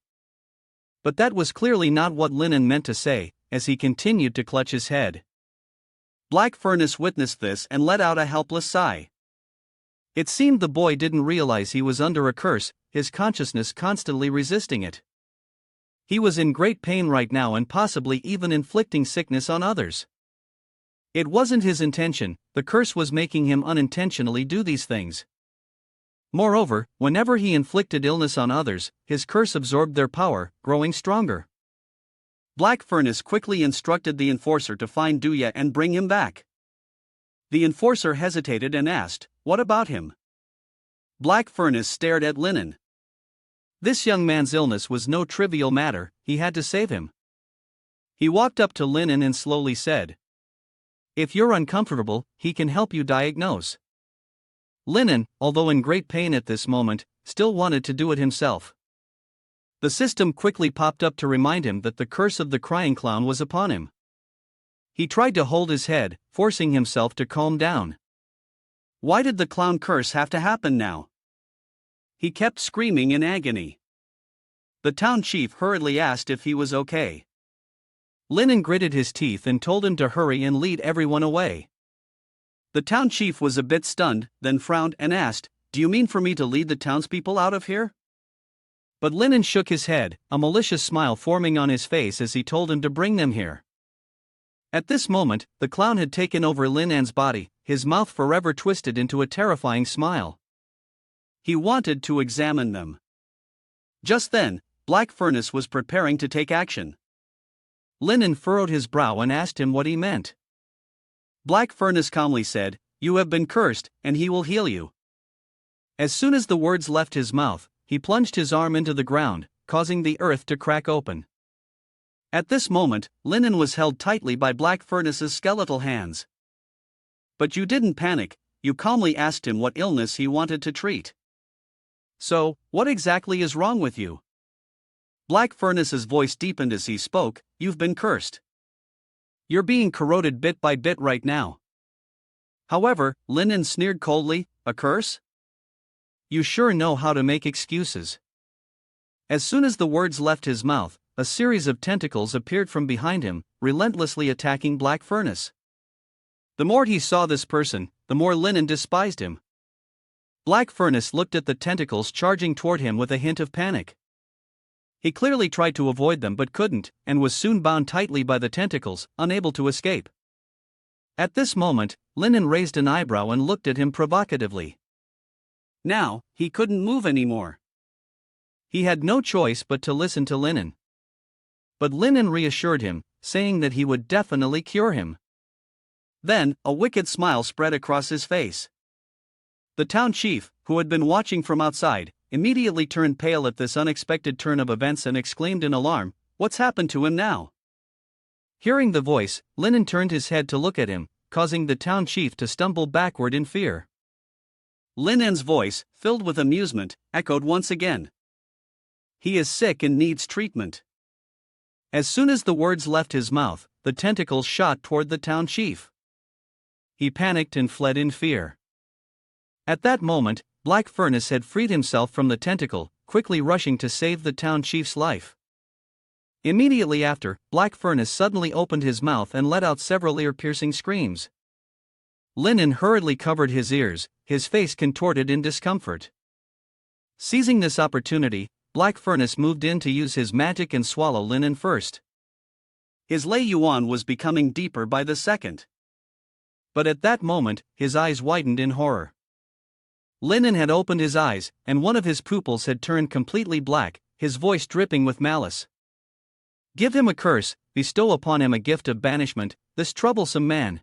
But that was clearly not what Linen meant to say, as he continued to clutch his head. Black Furnace witnessed this and let out a helpless sigh. It seemed the boy didn't realize he was under a curse, his consciousness constantly resisting it. He was in great pain right now and possibly even inflicting sickness on others. It wasn't his intention, the curse was making him unintentionally do these things. Moreover, whenever he inflicted illness on others, his curse absorbed their power, growing stronger. Black Furnace quickly instructed the enforcer to find Duya and bring him back. The enforcer hesitated and asked, "What about him?" Black Furnace stared at Linen. This young man's illness was no trivial matter, he had to save him. He walked up to Linen and slowly said, "If you're uncomfortable, he can help you diagnose." Linen, although in great pain at this moment, still wanted to do it himself. The system quickly popped up to remind him that the curse of the crying clown was upon him. He tried to hold his head, forcing himself to calm down. Why did the clown curse have to happen now? He kept screaming in agony. The town chief hurriedly asked if he was okay. Linen gritted his teeth and told him to hurry and lead everyone away. The town chief was a bit stunned, then frowned and asked, "Do you mean for me to lead the townspeople out of here?" But Linen shook his head, a malicious smile forming on his face as he told him to bring them here. At this moment, the clown had taken over Linan's body, his mouth forever twisted into a terrifying smile. He wanted to examine them. Just then, Black Furnace was preparing to take action. Linen furrowed his brow and asked him what he meant. Black Furnace calmly said, "You have been cursed, and he will heal you." As soon as the words left his mouth, he plunged his arm into the ground, causing the earth to crack open. At this moment, Linen was held tightly by Black Furnace's skeletal hands. But you didn't panic, you calmly asked him what illness he wanted to treat. So, what exactly is wrong with you? Black Furnace's voice deepened as he spoke, you've been cursed. You're being corroded bit by bit right now. However, Linen sneered coldly, a curse? You sure know how to make excuses. As soon as the words left his mouth, a series of tentacles appeared from behind him, relentlessly attacking Black Furnace. The more he saw this person, the more Linen despised him. Black Furnace looked at the tentacles charging toward him with a hint of panic. He clearly tried to avoid them but couldn't, and was soon bound tightly by the tentacles, unable to escape. At this moment, Linen raised an eyebrow and looked at him provocatively. Now, he couldn't move anymore. He had no choice but to listen to Linen. But Linen reassured him, saying that he would definitely cure him. Then, a wicked smile spread across his face. The town chief, who had been watching from outside, immediately turned pale at this unexpected turn of events and exclaimed in alarm, "What's happened to him now?" Hearing the voice, Linen turned his head to look at him, causing the town chief to stumble backward in fear. Linen's voice, filled with amusement, echoed once again. He is sick and needs treatment. As soon as the words left his mouth, the tentacles shot toward the town chief. He panicked and fled in fear. At that moment, Black Furnace had freed himself from the tentacle, quickly rushing to save the town chief's life. Immediately after, Black Furnace suddenly opened his mouth and let out several ear-piercing screams. Linen hurriedly covered his ears, his face contorted in discomfort. Seizing this opportunity, Black Furnace moved in to use his magic and swallow Linen first. His Lei Yuan was becoming deeper by the second. But at that moment, his eyes widened in horror. Linen had opened his eyes, and one of his pupils had turned completely black, his voice dripping with malice. Give him a curse, bestow upon him a gift of banishment, this troublesome man.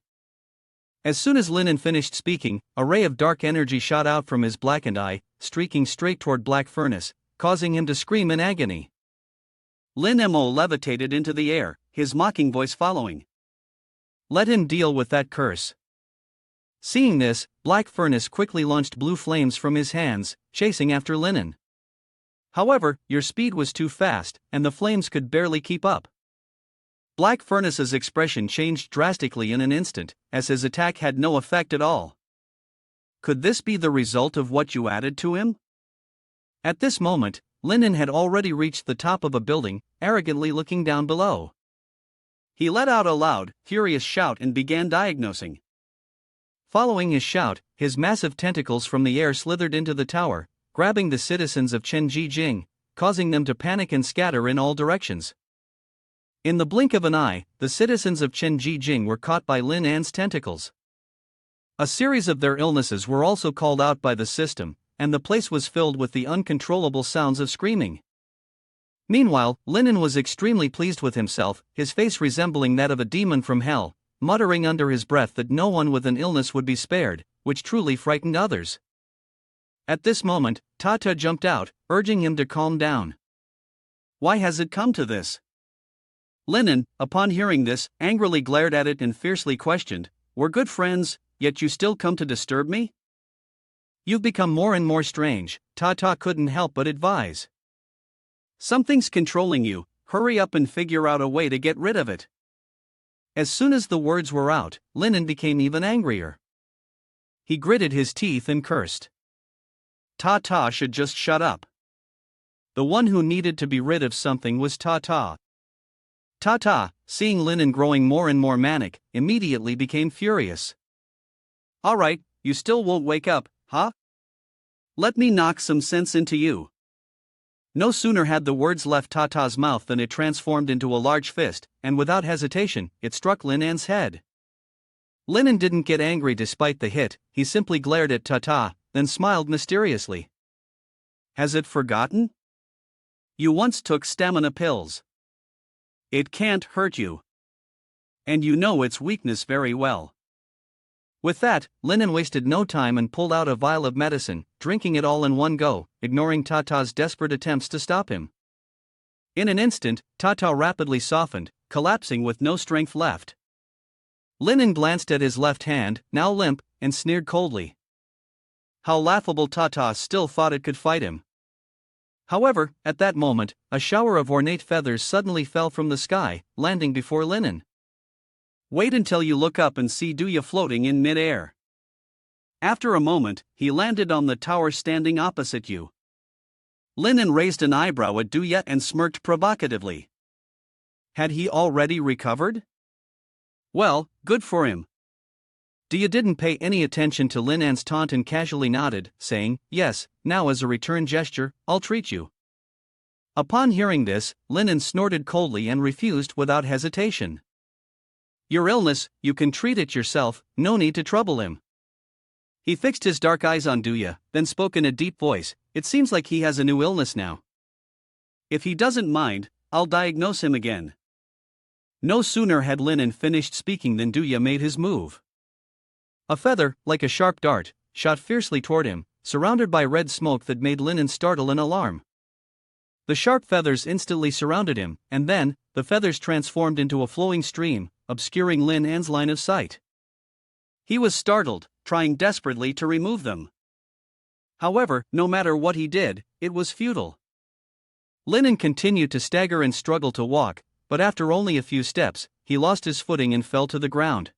As soon as Linen finished speaking, a ray of dark energy shot out from his blackened eye, streaking straight toward Black Furnace, causing him to scream in agony. Lin Mo levitated into the air, his mocking voice following. Let him deal with that curse. Seeing this, Black Furnace quickly launched blue flames from his hands, chasing after Linen. However, your speed was too fast, and the flames could barely keep up. Black Furnace's expression changed drastically in an instant, as his attack had no effect at all. Could this be the result of what you added to him? At this moment, Linen had already reached the top of a building, arrogantly looking down below. He let out a loud, furious shout and began diagnosing. Following his shout, his massive tentacles from the air slithered into the tower, grabbing the citizens of Chenjijing, causing them to panic and scatter in all directions. In the blink of an eye, the citizens of Chenjijing were caught by Lin An's tentacles. A series of their illnesses were also called out by the system, and the place was filled with the uncontrollable sounds of screaming. Meanwhile, Linen was extremely pleased with himself, his face resembling that of a demon from hell, muttering under his breath that no one with an illness would be spared, which truly frightened others. At this moment, Tata jumped out, urging him to calm down. Why has it come to this? Linen, upon hearing this, angrily glared at it and fiercely questioned, we're good friends, yet you still come to disturb me? You've become more and more strange, Tata couldn't help but advise. Something's controlling you, hurry up and figure out a way to get rid of it. As soon as the words were out, Linen became even angrier. He gritted his teeth and cursed. Tata should just shut up. The one who needed to be rid of something was Tata. Tata, seeing Linen growing more and more manic, immediately became furious. Alright, you still won't wake up, huh? Let me knock some sense into you. No sooner had the words left Tata's mouth than it transformed into a large fist, and without hesitation, it struck Lin An's head. Linen didn't get angry despite the hit, he simply glared at Tata, then smiled mysteriously. Has it forgotten? You once took stamina pills. It can't hurt you. And you know its weakness very well. With that, Linen wasted no time and pulled out a vial of medicine, drinking it all in one go, ignoring Tata's desperate attempts to stop him. In an instant, Tata rapidly softened, collapsing with no strength left. Linen glanced at his left hand, now limp, and sneered coldly. How laughable! Tata still thought it could fight him. However, at that moment, a shower of ornate feathers suddenly fell from the sky, landing before Linen. Wait until you look up and see Duya floating in mid-air. After a moment, he landed on the tower standing opposite you. Linen raised an eyebrow at Duya and smirked provocatively. Had he already recovered? Well, good for him. Duya didn't pay any attention to Linan's taunt and casually nodded, saying, "Yes, now as a return gesture, I'll treat you." Upon hearing this, Linen snorted coldly and refused without hesitation. Your illness, you can treat it yourself, no need to trouble him. He fixed his dark eyes on Duya, then spoke in a deep voice, "It seems like he has a new illness now. If he doesn't mind, I'll diagnose him again." No sooner had Linen finished speaking than Duya made his move. A feather, like a sharp dart, shot fiercely toward him, surrounded by red smoke that made Linen startle in alarm. The sharp feathers instantly surrounded him, and then, the feathers transformed into a flowing stream, obscuring Linan's line of sight. He was startled, trying desperately to remove them. However, no matter what he did, it was futile. Linen continued to stagger and struggle to walk, but after only a few steps, he lost his footing and fell to the ground.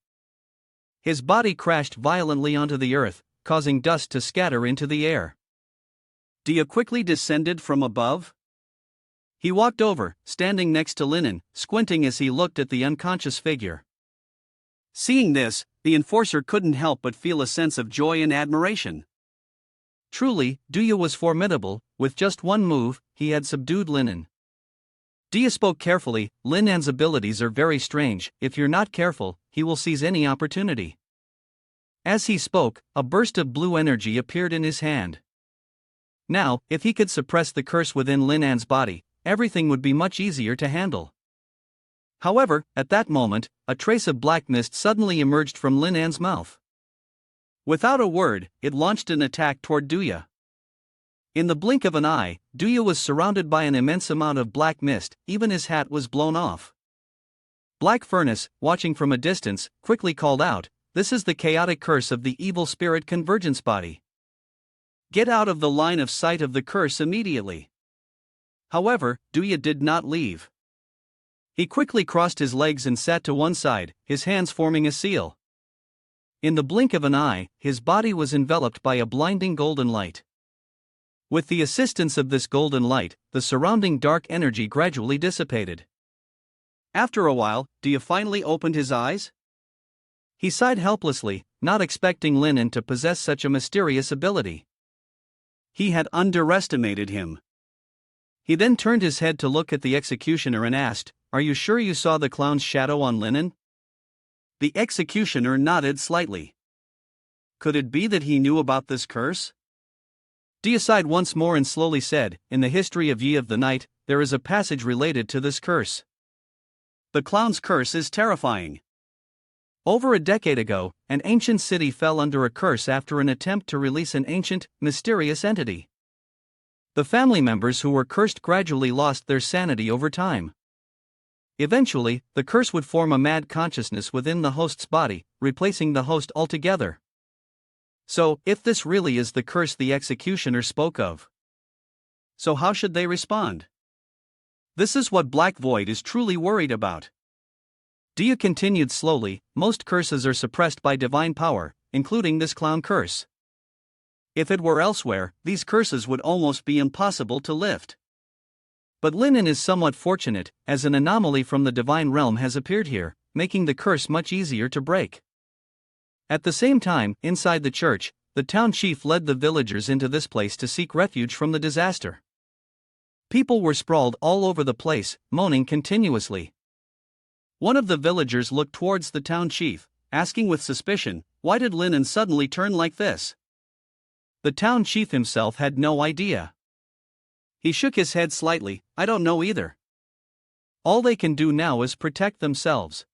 His body crashed violently onto the earth, causing dust to scatter into the air. Dia quickly descended from above. He walked over, standing next to Linen, squinting as he looked at the unconscious figure. Seeing this, the enforcer couldn't help but feel a sense of joy and admiration. Truly, Duya was formidable. With just one move, he had subdued Linen. Dia spoke carefully, "Linan's abilities are very strange. If you're not careful, he will seize any opportunity." As he spoke, a burst of blue energy appeared in his hand. Now, if he could suppress the curse within Linan's body, everything would be much easier to handle. However, at that moment, a trace of black mist suddenly emerged from Linan's mouth. Without a word, it launched an attack toward Duya. In the blink of an eye, Duya was surrounded by an immense amount of black mist, even his hat was blown off. Black Furnace, watching from a distance, quickly called out, "This is the chaotic curse of the evil spirit convergence body. Get out of the line of sight of the curse immediately." However, Duya did not leave. He quickly crossed his legs and sat to one side, his hands forming a seal. In the blink of an eye, his body was enveloped by a blinding golden light. With the assistance of this golden light, the surrounding dark energy gradually dissipated. After a while, Duya finally opened his eyes. He sighed helplessly, not expecting Linen to possess such a mysterious ability. He had underestimated him. He then turned his head to look at the executioner and asked, "Are you sure you saw the clown's shadow on Linen?" The executioner nodded slightly. Could it be that he knew about this curse? Dia sighed once more and slowly said, "In the history of Yi of the Night, there is a passage related to this curse. The clown's curse is terrifying. Over a decade ago, an ancient city fell under a curse after an attempt to release an ancient, mysterious entity. The family members who were cursed gradually lost their sanity over time. Eventually, the curse would form a mad consciousness within the host's body, replacing the host altogether. So, if this really is the curse the executioner spoke of, so how should they respond? This is what Black Void is truly worried about." Dia continued slowly, "Most curses are suppressed by divine power, including this clown curse. If it were elsewhere, these curses would almost be impossible to lift. But Linen is somewhat fortunate, as an anomaly from the divine realm has appeared here, making the curse much easier to break." At the same time, inside the church, the town chief led the villagers into this place to seek refuge from the disaster. People were sprawled all over the place, moaning continuously. One of the villagers looked towards the town chief, asking with suspicion, "Why did Linen suddenly turn like this?" The town chief himself had no idea. He shook his head slightly, "I don't know either. All they can do now is protect themselves."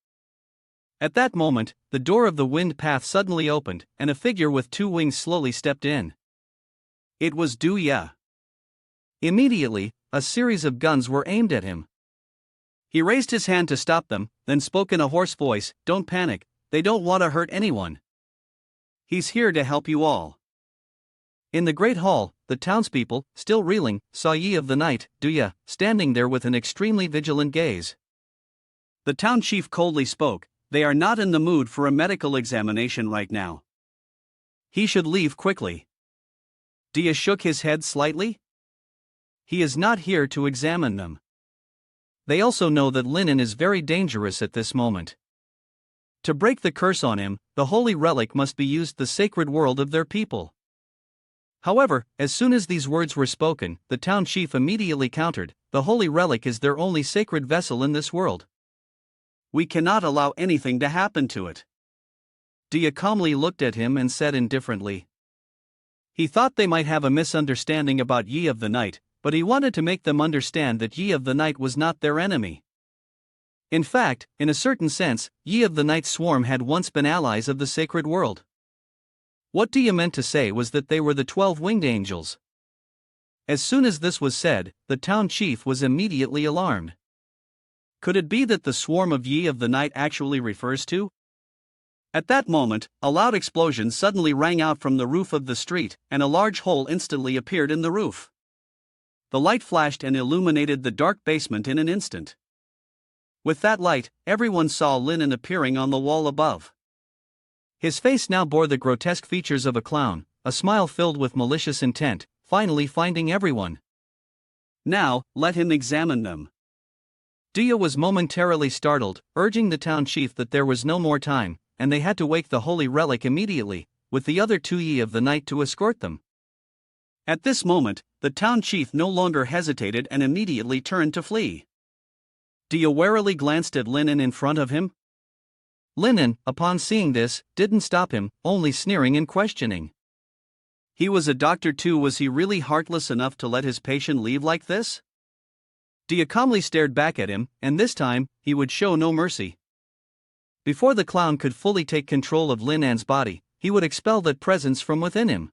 At that moment, the door of the wind path suddenly opened, and a figure with two wings slowly stepped in. It was Duya. Immediately, a series of guns were aimed at him. He raised his hand to stop them, then spoke in a hoarse voice, "Don't panic, they don't want to hurt anyone. He's here to help you all." In the great hall, the townspeople, still reeling, saw Yi of the Night, Duya, standing there with an extremely vigilant gaze. The town chief coldly spoke, "They are not in the mood for a medical examination right now. He should leave quickly." Duya shook his head slightly. He is not here to examine them. They also know that Linen is very dangerous at this moment. To break the curse on him, the holy relic must be used the sacred world of their people. However, as soon as these words were spoken, the town chief immediately countered, "The holy relic is their only sacred vessel in this world. We cannot allow anything to happen to it." Duya calmly looked at him and said indifferently. He thought they might have a misunderstanding about Yi of the Night, but he wanted to make them understand that Yi of the Night was not their enemy. In fact, in a certain sense, Yi of the Night's swarm had once been allies of the sacred world. What Duya meant to say was that they were the 12 winged angels. As soon as this was said, the town chief was immediately alarmed. Could it be that the swarm of Yi of the Night actually refers to? At that moment, a loud explosion suddenly rang out from the roof of the street, and a large hole instantly appeared in the roof. The light flashed and illuminated the dark basement in an instant. With that light, everyone saw Linen appearing on the wall above. His face now bore the grotesque features of a clown, a smile filled with malicious intent, finally finding everyone. "Now, let him examine them." Duya was momentarily startled, urging the town chief that there was no more time, and they had to wake the holy relic immediately, with the other 2 Yi of the Night to escort them. At this moment, the town chief no longer hesitated and immediately turned to flee. Duya warily glanced at Linen in front of him. Linen, upon seeing this, didn't stop him, only sneering and questioning. He was a doctor too. Was he really heartless enough to let his patient leave like this? Duya calmly stared back at him, and this time, he would show no mercy. Before the clown could fully take control of Linan's body, he would expel that presence from within him.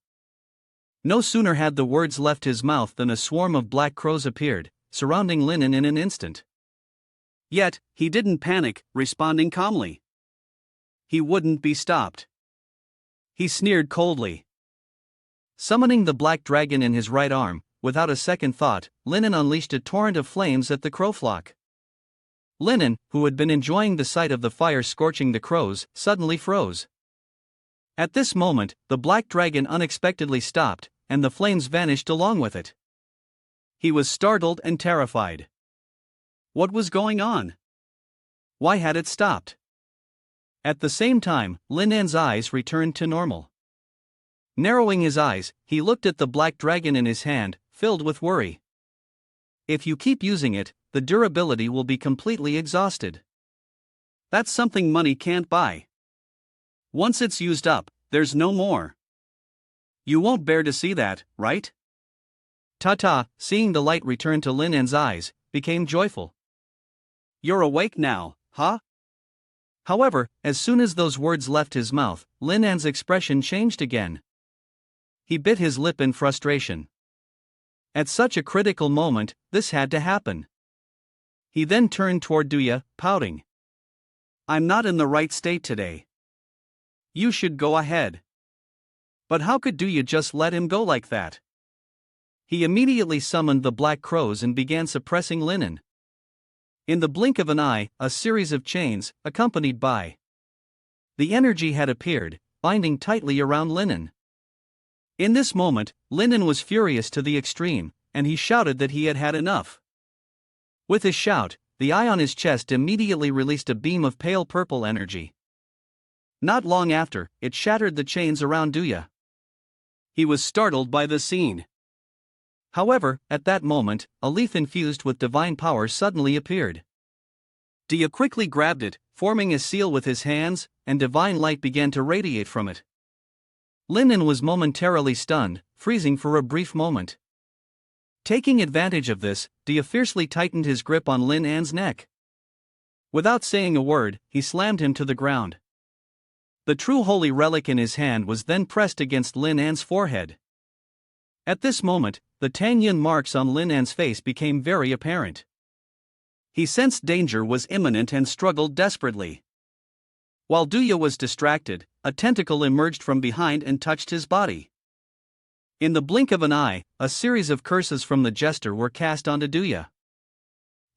No sooner had the words left his mouth than a swarm of black crows appeared, surrounding Linen in an instant. Yet, he didn't panic, responding calmly. He wouldn't be stopped. He sneered coldly. Summoning the black dragon in his right arm, without a second thought, Linen unleashed a torrent of flames at the crow flock. Linen, who had been enjoying the sight of the fire scorching the crows, suddenly froze. At this moment, the black dragon unexpectedly stopped, and the flames vanished along with it. He was startled and terrified. What was going on? Why had it stopped? At the same time, Linan's eyes returned to normal. Narrowing his eyes, he looked at the black dragon in his hand, filled with worry. If you keep using it, the durability will be completely exhausted. That's something money can't buy. Once it's used up, there's no more. You won't bear to see that, right? Tata, seeing the light return to Linan's eyes, became joyful. You're awake now, huh? However, as soon as those words left his mouth, Linan's expression changed again. He bit his lip in frustration. At such a critical moment, this had to happen. He then turned toward Duya, pouting. I'm not in the right state today. You should go ahead. But how could Duya just let him go like that? He immediately summoned the black crows and began suppressing Linen. In the blink of an eye, a series of chains, accompanied by the energy had appeared, binding tightly around Linen. In this moment, Linen was furious to the extreme, and he shouted that he had had enough. With his shout, the eye on his chest immediately released a beam of pale purple energy. Not long after, it shattered the chains around Duya. He was startled by the scene. However, at that moment, a leaf infused with divine power suddenly appeared. Duya quickly grabbed it, forming a seal with his hands, and divine light began to radiate from it. Linen was momentarily stunned, freezing for a brief moment. Taking advantage of this, Duya fiercely tightened his grip on Linan's neck. Without saying a word, he slammed him to the ground. The true holy relic in his hand was then pressed against Linan's forehead. At this moment, the Tangyun marks on Lin An's face became very apparent. He sensed danger was imminent and struggled desperately. While Duya was distracted, a tentacle emerged from behind and touched his body. In the blink of an eye, a series of curses from the jester were cast onto Duya.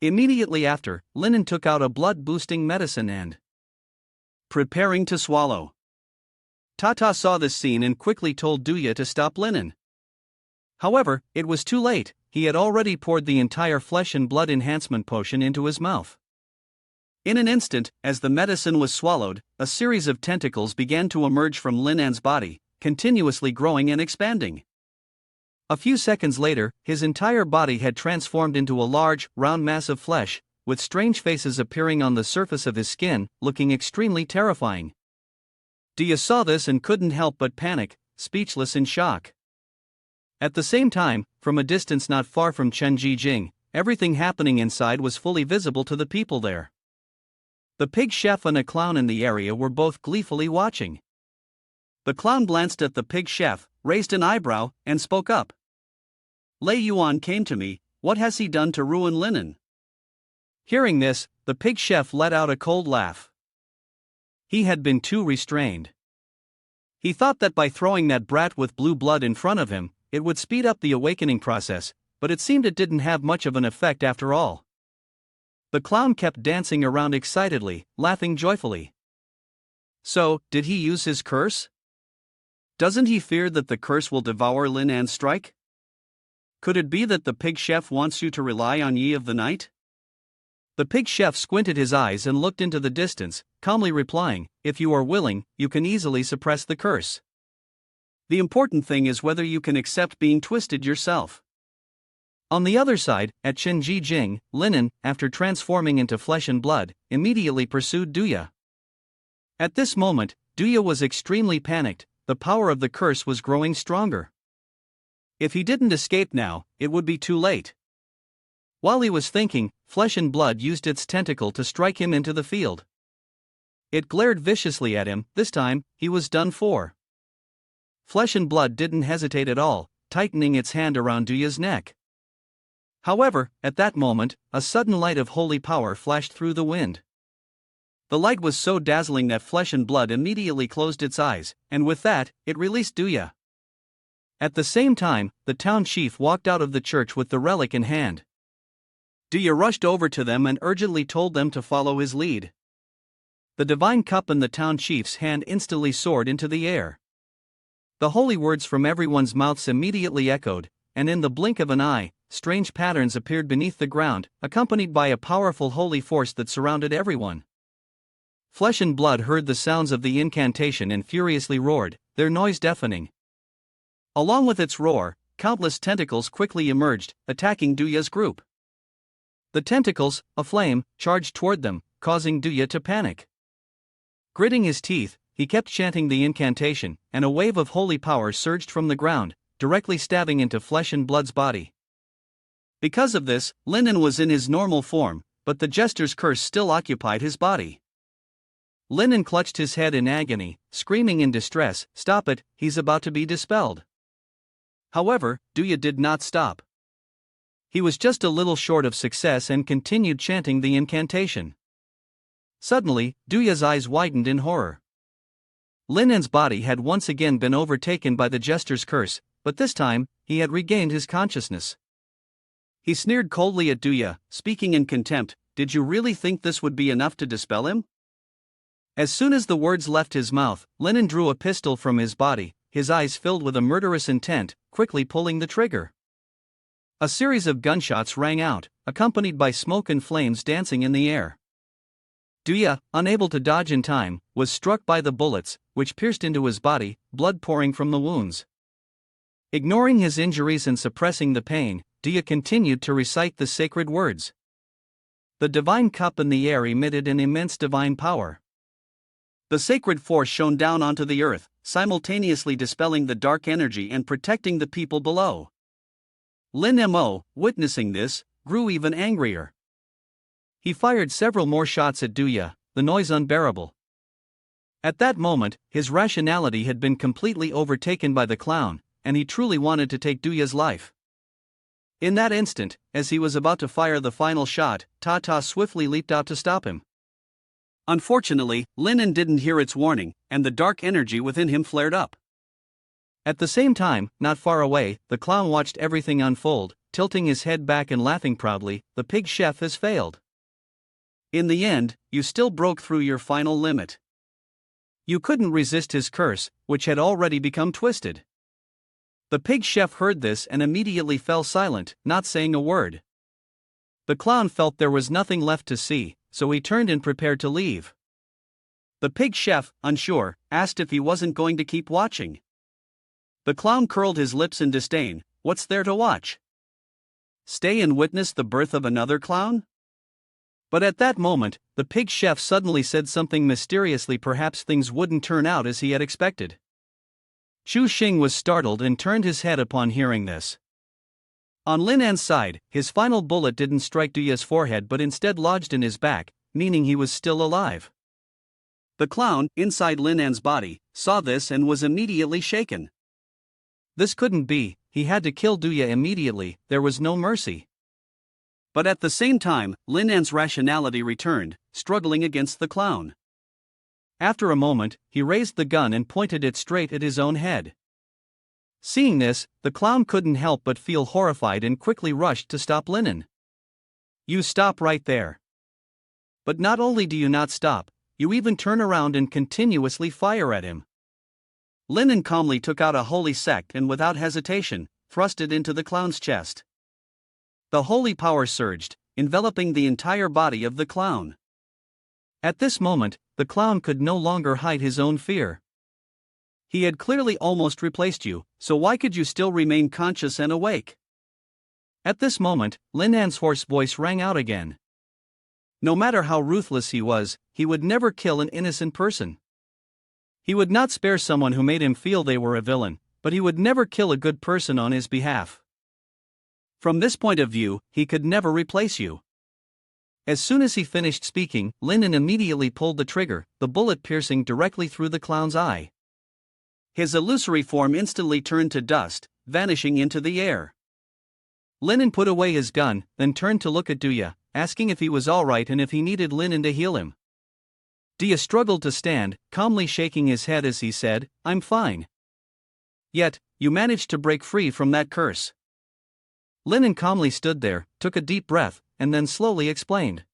Immediately after, Linen took out a blood-boosting medicine and preparing to swallow. Tata saw this scene and quickly told Duya to stop Linen. However, it was too late. He had already poured the entire flesh and blood enhancement potion into his mouth. In an instant, as the medicine was swallowed, a series of tentacles began to emerge from Lin An's body, continuously growing and expanding. A few seconds later, his entire body had transformed into a large, round mass of flesh, with strange faces appearing on the surface of his skin, looking extremely terrifying. Dia saw this and couldn't help but panic, speechless in shock. At the same time, from a distance not far from Chenji Jing, everything happening inside was fully visible to the people there. The pig chef and a clown in the area were both gleefully watching. The clown glanced at the pig chef, raised an eyebrow, and spoke up. Lei Yuan came to me, what has he done to ruin Linen? Hearing this, the pig chef let out a cold laugh. He had been too restrained. He thought that by throwing that brat with blue blood in front of him, it would speed up the awakening process, but it seemed it didn't have much of an effect after all. The clown kept dancing around excitedly, laughing joyfully. So, did he use his curse? Doesn't he fear that the curse will devour Lin An's strike? Could it be that the pig chef wants you to rely on Yi of the Night? The pig chef squinted his eyes and looked into the distance, calmly replying, if you are willing, you can easily suppress the curse. The important thing is whether you can accept being twisted yourself. On the other side, at Chenji Jing, Linen, after transforming into flesh and blood, immediately pursued Duya. At this moment, Duya was extremely panicked. The power of the curse was growing stronger. If he didn't escape now, it would be too late. While he was thinking, Flesh and Blood used its tentacle to strike him into the field. It glared viciously at him. This time, he was done for. Flesh and Blood didn't hesitate at all, tightening its hand around Duya's neck. However, at that moment, a sudden light of holy power flashed through the wind. The light was so dazzling that Flesh and Blood immediately closed its eyes, and with that, it released Duya. At the same time, the town chief walked out of the church with the relic in hand. Duya rushed over to them and urgently told them to follow his lead. The divine cup in the town chief's hand instantly soared into the air. The holy words from everyone's mouths immediately echoed, and in the blink of an eye, strange patterns appeared beneath the ground, accompanied by a powerful holy force that surrounded everyone. Flesh and Blood heard the sounds of the incantation and furiously roared, their noise deafening. Along with its roar, countless tentacles quickly emerged, attacking Duya's group. The tentacles, aflame, charged toward them, causing Duya to panic. Gritting his teeth, he kept chanting the incantation, and a wave of holy power surged from the ground, directly stabbing into Flesh and Blood's body. Because of this, Linen was in his normal form, but the jester's curse still occupied his body. Linen clutched his head in agony, screaming in distress, "Stop it, he's about to be dispelled." However, Duya did not stop. He was just a little short of success and continued chanting the incantation. Suddenly, Duya's eyes widened in horror. Linen's body had once again been overtaken by the jester's curse, but this time, he had regained his consciousness. He sneered coldly at Duya, speaking in contempt, "Did you really think this would be enough to dispel him?" As soon as the words left his mouth, Linen drew a pistol from his body, his eyes filled with a murderous intent, quickly pulling the trigger. A series of gunshots rang out, accompanied by smoke and flames dancing in the air. Duya, unable to dodge in time, was struck by the bullets, which pierced into his body, blood pouring from the wounds. Ignoring his injuries and suppressing the pain, Duya continued to recite the sacred words. The divine cup in the air emitted an immense divine power. The sacred force shone down onto the earth, simultaneously dispelling the dark energy and protecting the people below. Lin Mo, witnessing this, grew even angrier. He fired several more shots at Duya, the noise unbearable. At that moment, his rationality had been completely overtaken by the clown, and he truly wanted to take Duya's life. In that instant, as he was about to fire the final shot, Tata swiftly leaped out to stop him. Unfortunately, Linen didn't hear its warning, and the dark energy within him flared up. At the same time, not far away, the clown watched everything unfold, tilting his head back and laughing proudly. The pig chef has failed. In the end, you still broke through your final limit. You couldn't resist his curse, which had already become twisted. The pig chef heard this and immediately fell silent, not saying a word. The clown felt there was nothing left to see, so he turned and prepared to leave. The pig chef, unsure, asked if he wasn't going to keep watching. The clown curled his lips in disdain. What's there to watch? Stay and witness the birth of another clown? But at that moment, the pig chef suddenly said something mysteriously. Perhaps things wouldn't turn out as he had expected. Chu Xing was startled and turned his head upon hearing this. On Lin An's side, his final bullet didn't strike Duya's forehead but instead lodged in his back, meaning he was still alive. The clown, inside Lin An's body, saw this and was immediately shaken. This couldn't be, he had to kill Duya immediately, there was no mercy. But at the same time, Lin An's rationality returned, struggling against the clown. After a moment, he raised the gun and pointed it straight at his own head. Seeing this, the clown couldn't help but feel horrified and quickly rushed to stop Linen. You stop right there. But not only do you not stop, you even turn around and continuously fire at him. Linen calmly took out a holy sect and without hesitation, thrust it into the clown's chest. The holy power surged, enveloping the entire body of the clown. At this moment, the clown could no longer hide his own fear. He had clearly almost replaced you, so why could you still remain conscious and awake? At this moment, Lin An's hoarse voice rang out again. No matter how ruthless he was, he would never kill an innocent person. He would not spare someone who made him feel they were a villain, but he would never kill a good person on his behalf. From this point of view, he could never replace you. As soon as he finished speaking, Linen immediately pulled the trigger, the bullet piercing directly through the clown's eye. His illusory form instantly turned to dust, vanishing into the air. Linen put away his gun, then turned to look at Duya, asking if he was alright and if he needed Linen to heal him. Duya struggled to stand, calmly shaking his head as he said, I'm fine. Yet, you managed to break free from that curse. Linen calmly stood there, took a deep breath, and then slowly explained.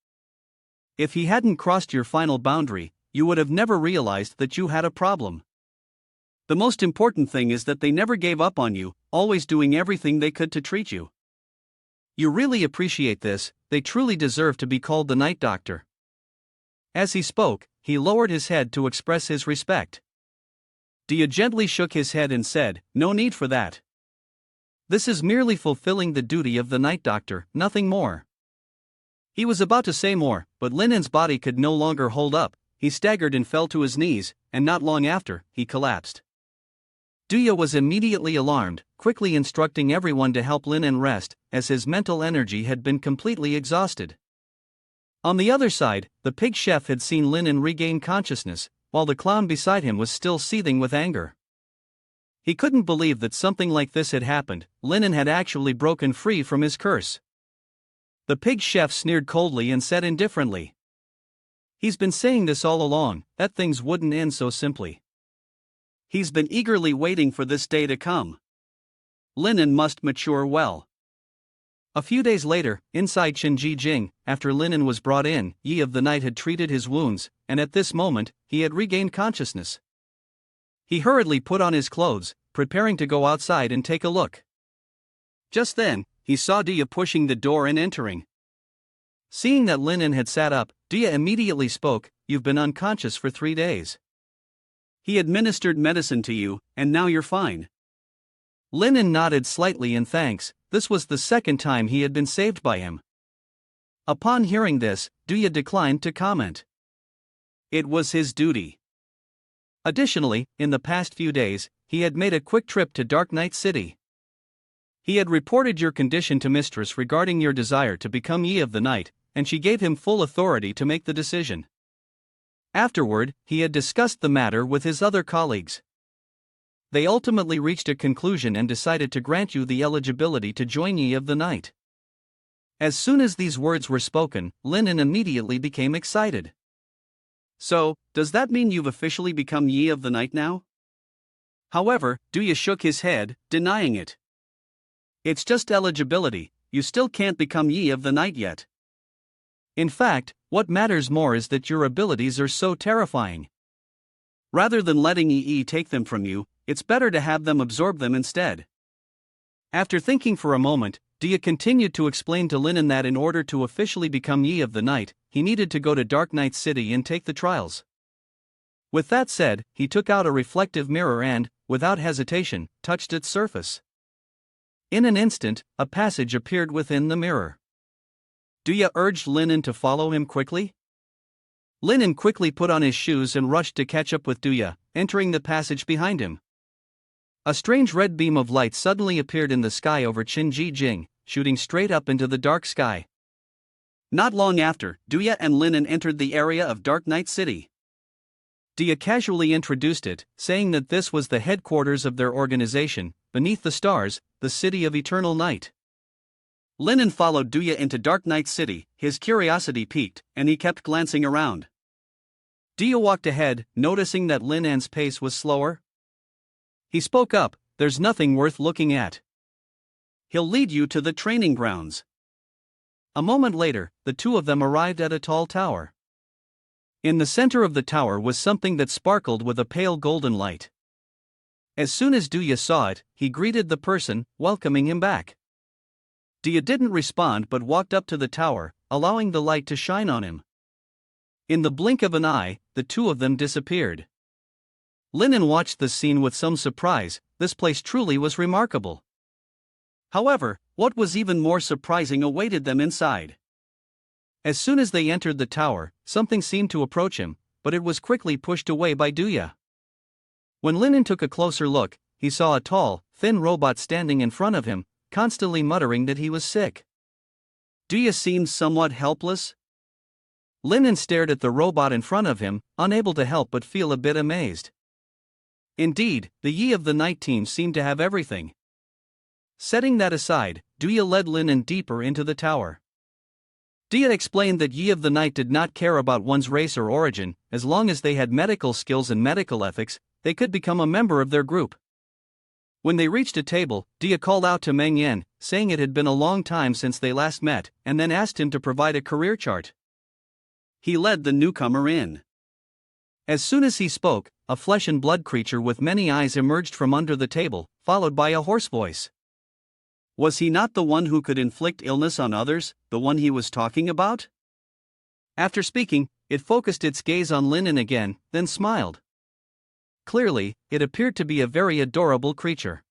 If he hadn't crossed your final boundary, you would have never realized that you had a problem. The most important thing is that they never gave up on you, always doing everything they could to treat you. You really appreciate this, they truly deserve to be called the Night Doctor. As he spoke, he lowered his head to express his respect. Dia gently shook his head and said, no need for that. This is merely fulfilling the duty of the Night Doctor, nothing more. He was about to say more, but Linen's body could no longer hold up, he staggered and fell to his knees, and not long after, he collapsed. Duya was immediately alarmed, quickly instructing everyone to help Linen rest, as his mental energy had been completely exhausted. On the other side, the pig chef had seen Linen regain consciousness, while the clown beside him was still seething with anger. He couldn't believe that something like this had happened, Linen had actually broken free from his curse. The pig chef sneered coldly and said indifferently. He's been saying this all along, that things wouldn't end so simply. He's been eagerly waiting for this day to come. Linen must mature well. A few days later, inside Shenji Jing, after Linen was brought in, Yi of the Night had treated his wounds, and at this moment, he had regained consciousness. He hurriedly put on his clothes, preparing to go outside and take a look. Just then, he saw Dia pushing the door and entering. Seeing that Linen had sat up, Dia immediately spoke, "You've been unconscious for 3 days. He administered medicine to you, and now you're fine." Linen nodded slightly in thanks, this was the second time he had been saved by him. Upon hearing this, Duya declined to comment. It was his duty. Additionally, in the past few days, he had made a quick trip to Dark Knight City. He had reported your condition to Mistress regarding your desire to become Yi of the Night, and she gave him full authority to make the decision. Afterward, he had discussed the matter with his other colleagues. They ultimately reached a conclusion and decided to grant you the eligibility to join Yi of the Night. As soon as these words were spoken, Linen immediately became excited. So, does that mean you've officially become Yi of the Night now? However, Duya shook his head, denying it. It's just eligibility, you still can't become Yi of the Night yet. In fact, what matters more is that your abilities are so terrifying. Rather than letting Yi take them from you, it's better to have them absorb them instead. After thinking for a moment, Dia continued to explain to Linen that in order to officially become Yi of the Night, he needed to go to Dark Knight City and take the trials. With that said, he took out a reflective mirror and, without hesitation, touched its surface. In an instant, a passage appeared within the mirror. Duya urged Linen to follow him quickly. Linen quickly put on his shoes and rushed to catch up with Duya, entering the passage behind him. A strange red beam of light suddenly appeared in the sky over Qinji Jing, shooting straight up into the dark sky. Not long after, Duya and Linen entered the area of Dark Knight City. Dia casually introduced it, saying that this was the headquarters of their organization, beneath the stars, the City of Eternal Night. Linen followed Duya into Dark Knight City, his curiosity piqued, and he kept glancing around. Dia walked ahead, noticing that Linen's pace was slower. He spoke up, "There's nothing worth looking at. He'll lead you to the training grounds." A moment later, the two of them arrived at a tall tower. In the center of the tower was something that sparkled with a pale golden light. As soon as Duya saw it, he greeted the person, welcoming him back. Duya didn't respond but walked up to the tower, allowing the light to shine on him. In the blink of an eye, the two of them disappeared. Linen watched the scene with some surprise. This place truly was remarkable. However, what was even more surprising awaited them inside. As soon as they entered the tower, something seemed to approach him, but it was quickly pushed away by Duya. When Linen took a closer look, he saw a tall, thin robot standing in front of him, constantly muttering that he was sick. Duya seemed somewhat helpless. Linen stared at the robot in front of him, unable to help but feel a bit amazed. Indeed, the Yi of the Night team seemed to have everything. Setting that aside, Duya led Linen deeper into the tower. Duya explained that Yi of the Night did not care about one's race or origin, as long as they had medical skills and medical ethics, they could become a member of their group. When they reached a table, Duya called out to Meng Yan, saying it had been a long time since they last met, and then asked him to provide a career chart. He led the newcomer in. As soon as he spoke, a flesh and blood creature with many eyes emerged from under the table, followed by a hoarse voice. Was he not the one who could inflict illness on others, the one he was talking about? After speaking, it focused its gaze on Linen again, then smiled. Clearly, it appeared to be a very adorable creature.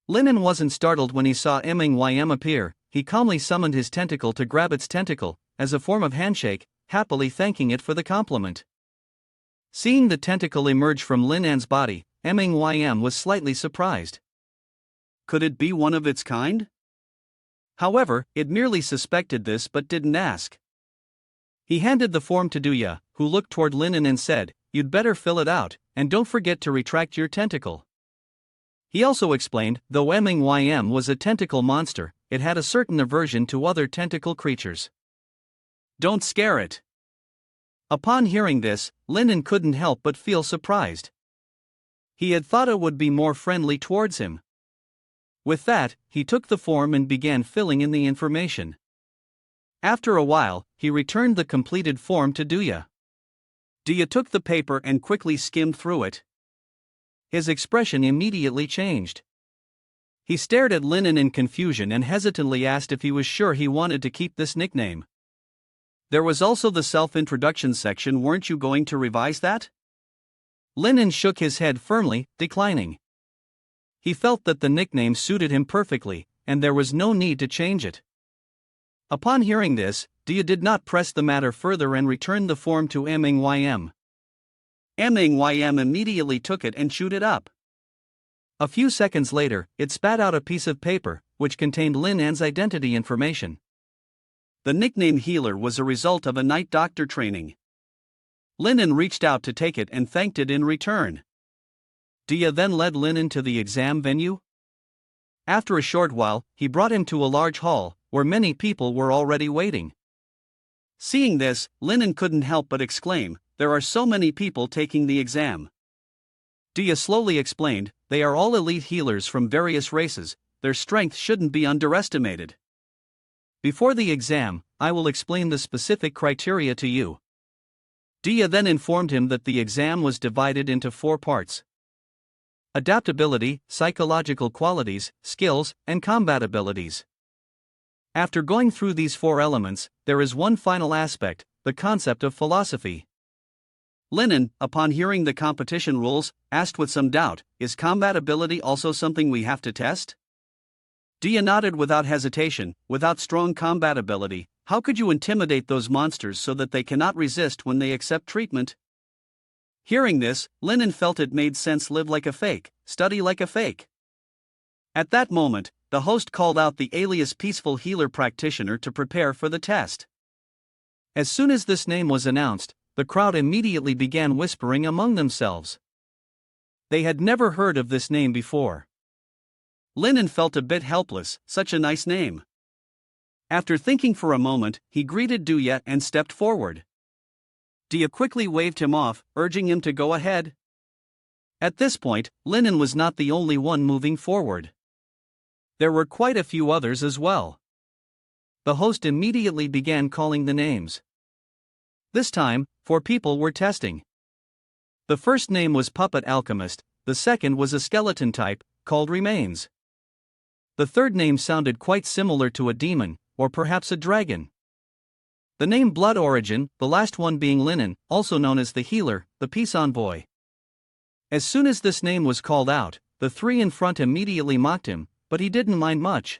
Linen wasn't startled when he saw Meng appear. He calmly summoned his tentacle to grab its tentacle, as a form of handshake, happily thanking it for the compliment. Seeing the tentacle emerge from Linan's body, Meng was slightly surprised. Could it be one of its kind? However, it merely suspected this but didn't ask. He handed the form to Duya, who looked toward Linen and said, "You'd better fill it out, and don't forget to retract your tentacle." He also explained, though Meng was a tentacle monster, it had a certain aversion to other tentacle creatures. Don't scare it. Upon hearing this, Linen couldn't help but feel surprised. He had thought it would be more friendly towards him. With that, he took the form and began filling in the information. After a while, he returned the completed form to Duya. Duya took the paper and quickly skimmed through it. His expression immediately changed. He stared at Linen in confusion and hesitantly asked if he was sure he wanted to keep this nickname. There was also the self-introduction section. Weren't you going to revise that? Linen shook his head firmly, declining. He felt that the nickname suited him perfectly, and there was no need to change it. Upon hearing this, Duya did not press the matter further and returned the form to Meng. Meng immediately took it and chewed it up. A few seconds later, it spat out a piece of paper, which contained Linan's identity information. The nickname Healer was a result of a night doctor training. Linen reached out to take it and thanked it in return. Dia then led Lin into the exam venue. After a short while, he brought him to a large hall, where many people were already waiting. Seeing this, Linen couldn't help but exclaim, "There are so many people taking the exam." Dia slowly explained, "They are all elite healers from various races, their strength shouldn't be underestimated. Before the exam, I will explain the specific criteria to you." Dia then informed him that the exam was divided into 4 parts: adaptability, psychological qualities, skills, and combat abilities. After going through these 4 elements, there is one final aspect, the concept of philosophy. Linen, upon hearing the competition rules, asked with some doubt, "Is combat ability also something we have to test?" Dia nodded without hesitation. "Without strong combat ability, how could you intimidate those monsters so that they cannot resist when they accept treatment?" Hearing this, Linen felt it made sense. Live like a fake, study like a fake. At that moment, the host called out the alias Peaceful Healer Practitioner to prepare for the test. As soon as this name was announced, the crowd immediately began whispering among themselves. They had never heard of this name before. Linen felt a bit helpless, such a nice name. After thinking for a moment, he greeted Duya and stepped forward. Dia quickly waved him off, urging him to go ahead. At this point, Linen was not the only one moving forward. There were quite a few others as well. The host immediately began calling the names. This time, 4 people were testing. The first name was Puppet Alchemist, the second was a skeleton type, called Remains. The third name sounded quite similar to a demon, or perhaps a dragon. The name Blood Origin, the last one being Linen, also known as the Healer, the Peace Envoy. As soon as this name was called out, the 3 in front immediately mocked him, but he didn't mind much.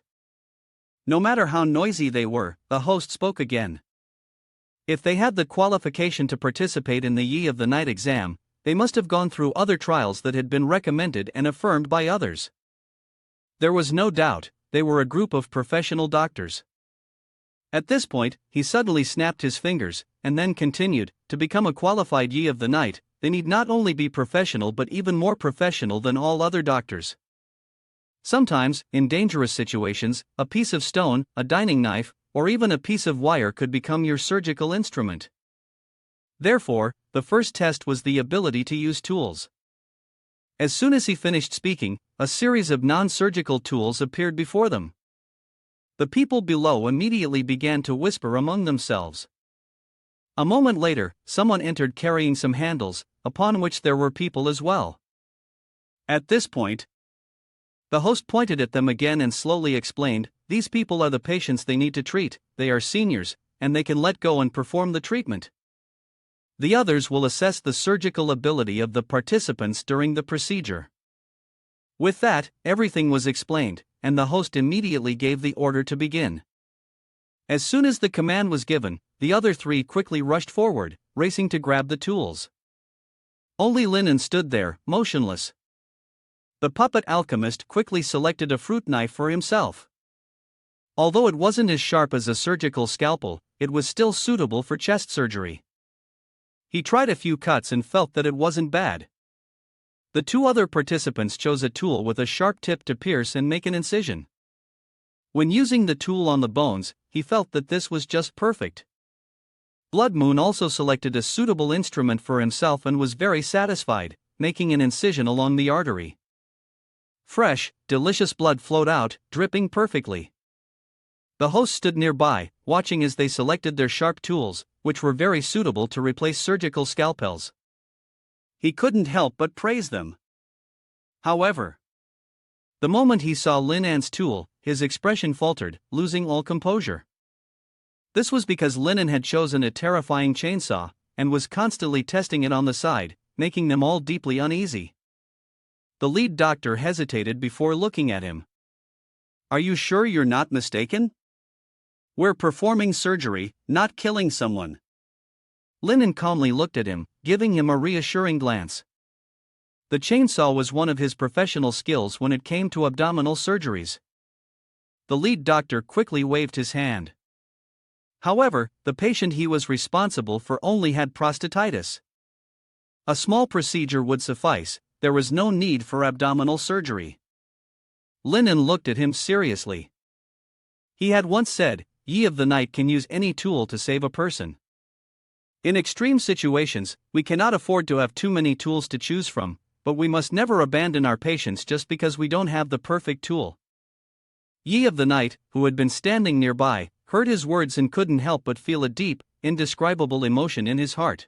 No matter how noisy they were, the host spoke again. If they had the qualification to participate in the Yi of the Night exam, they must have gone through other trials that had been recommended and affirmed by others. There was no doubt, they were a group of professional doctors. At this point, he suddenly snapped his fingers, and then continued, "To become a qualified Yi of the Night, they need not only be professional but even more professional than all other doctors. Sometimes, in dangerous situations, a piece of stone, a dining knife, or even a piece of wire could become your surgical instrument. Therefore, the first test was the ability to use tools." As soon as he finished speaking, a series of non-surgical tools appeared before them. The people below immediately began to whisper among themselves. A moment later, someone entered carrying some handles, upon which there were people as well. At this point, the host pointed at them again and slowly explained, "These people are the patients they need to treat, they are seniors, and they can let go and perform the treatment. The others will assess the surgical ability of the participants during the procedure." With that, everything was explained, and the host immediately gave the order to begin. As soon as the command was given, the other 3 quickly rushed forward, racing to grab the tools. Only Linen stood there, motionless. The puppet alchemist quickly selected a fruit knife for himself. Although it wasn't as sharp as a surgical scalpel, it was still suitable for chest surgery. He tried a few cuts and felt that it wasn't bad. The 2 other participants chose a tool with a sharp tip to pierce and make an incision. When using the tool on the bones, he felt that this was just perfect. Blood Moon also selected a suitable instrument for himself and was very satisfied, making an incision along the artery. Fresh, delicious blood flowed out, dripping perfectly. The host stood nearby, watching as they selected their sharp tools, which were very suitable to replace surgical scalpels. He couldn't help but praise them. However, the moment he saw Lin An's tool, his expression faltered, losing all composure. This was because Linen had chosen a terrifying chainsaw, and was constantly testing it on the side, making them all deeply uneasy. The lead doctor hesitated before looking at him. "Are you sure you're not mistaken? We're performing surgery, not killing someone." Linen calmly looked at him, giving him a reassuring glance. The chainsaw was one of his professional skills when it came to abdominal surgeries. The lead doctor quickly waved his hand. However, the patient he was responsible for only had prostatitis. A small procedure would suffice, there was no need for abdominal surgery. Linen looked at him seriously. He had once said, Yi of the Night can use any tool to save a person. In extreme situations, we cannot afford to have too many tools to choose from, but we must never abandon our patients just because we don't have the perfect tool. Yi of the Night, who had been standing nearby, heard his words and couldn't help but feel a deep, indescribable emotion in his heart.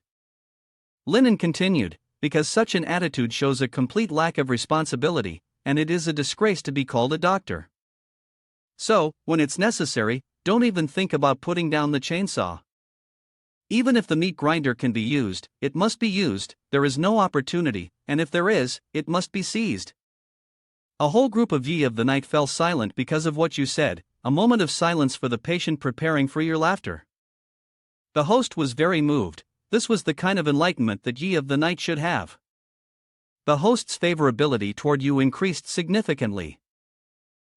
Linen continued, because such an attitude shows a complete lack of responsibility, and it is a disgrace to be called a doctor. So, when it's necessary, don't even think about putting down the chainsaw. Even if the meat grinder can be used, it must be used, there is no opportunity, and if there is, it must be seized. A whole group of Yi of the Night fell silent because of what you said, a moment of silence for the patient preparing for your laughter. The host was very moved. This was the kind of enlightenment that Yi of the Night should have. The host's favorability toward you increased significantly.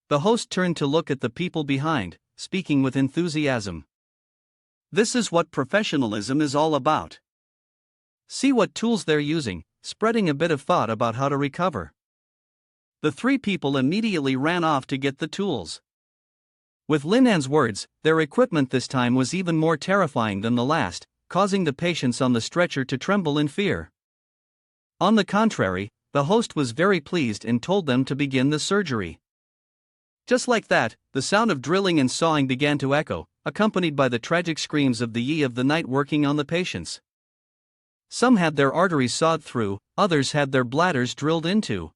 The host turned to look at the people behind, speaking with enthusiasm. This is what professionalism is all about. See what tools they're using, spreading a bit of thought about how to recover. The three people immediately ran off to get the tools. With Linan's words, their equipment this time was even more terrifying than the last, causing the patients on the stretcher to tremble in fear. On the contrary, the host was very pleased and told them to begin the surgery. Just like that, the sound of drilling and sawing began to echo, accompanied by the tragic screams of the Yi of the Night working on the patients. Some had their arteries sawed through, others had their bladders drilled into.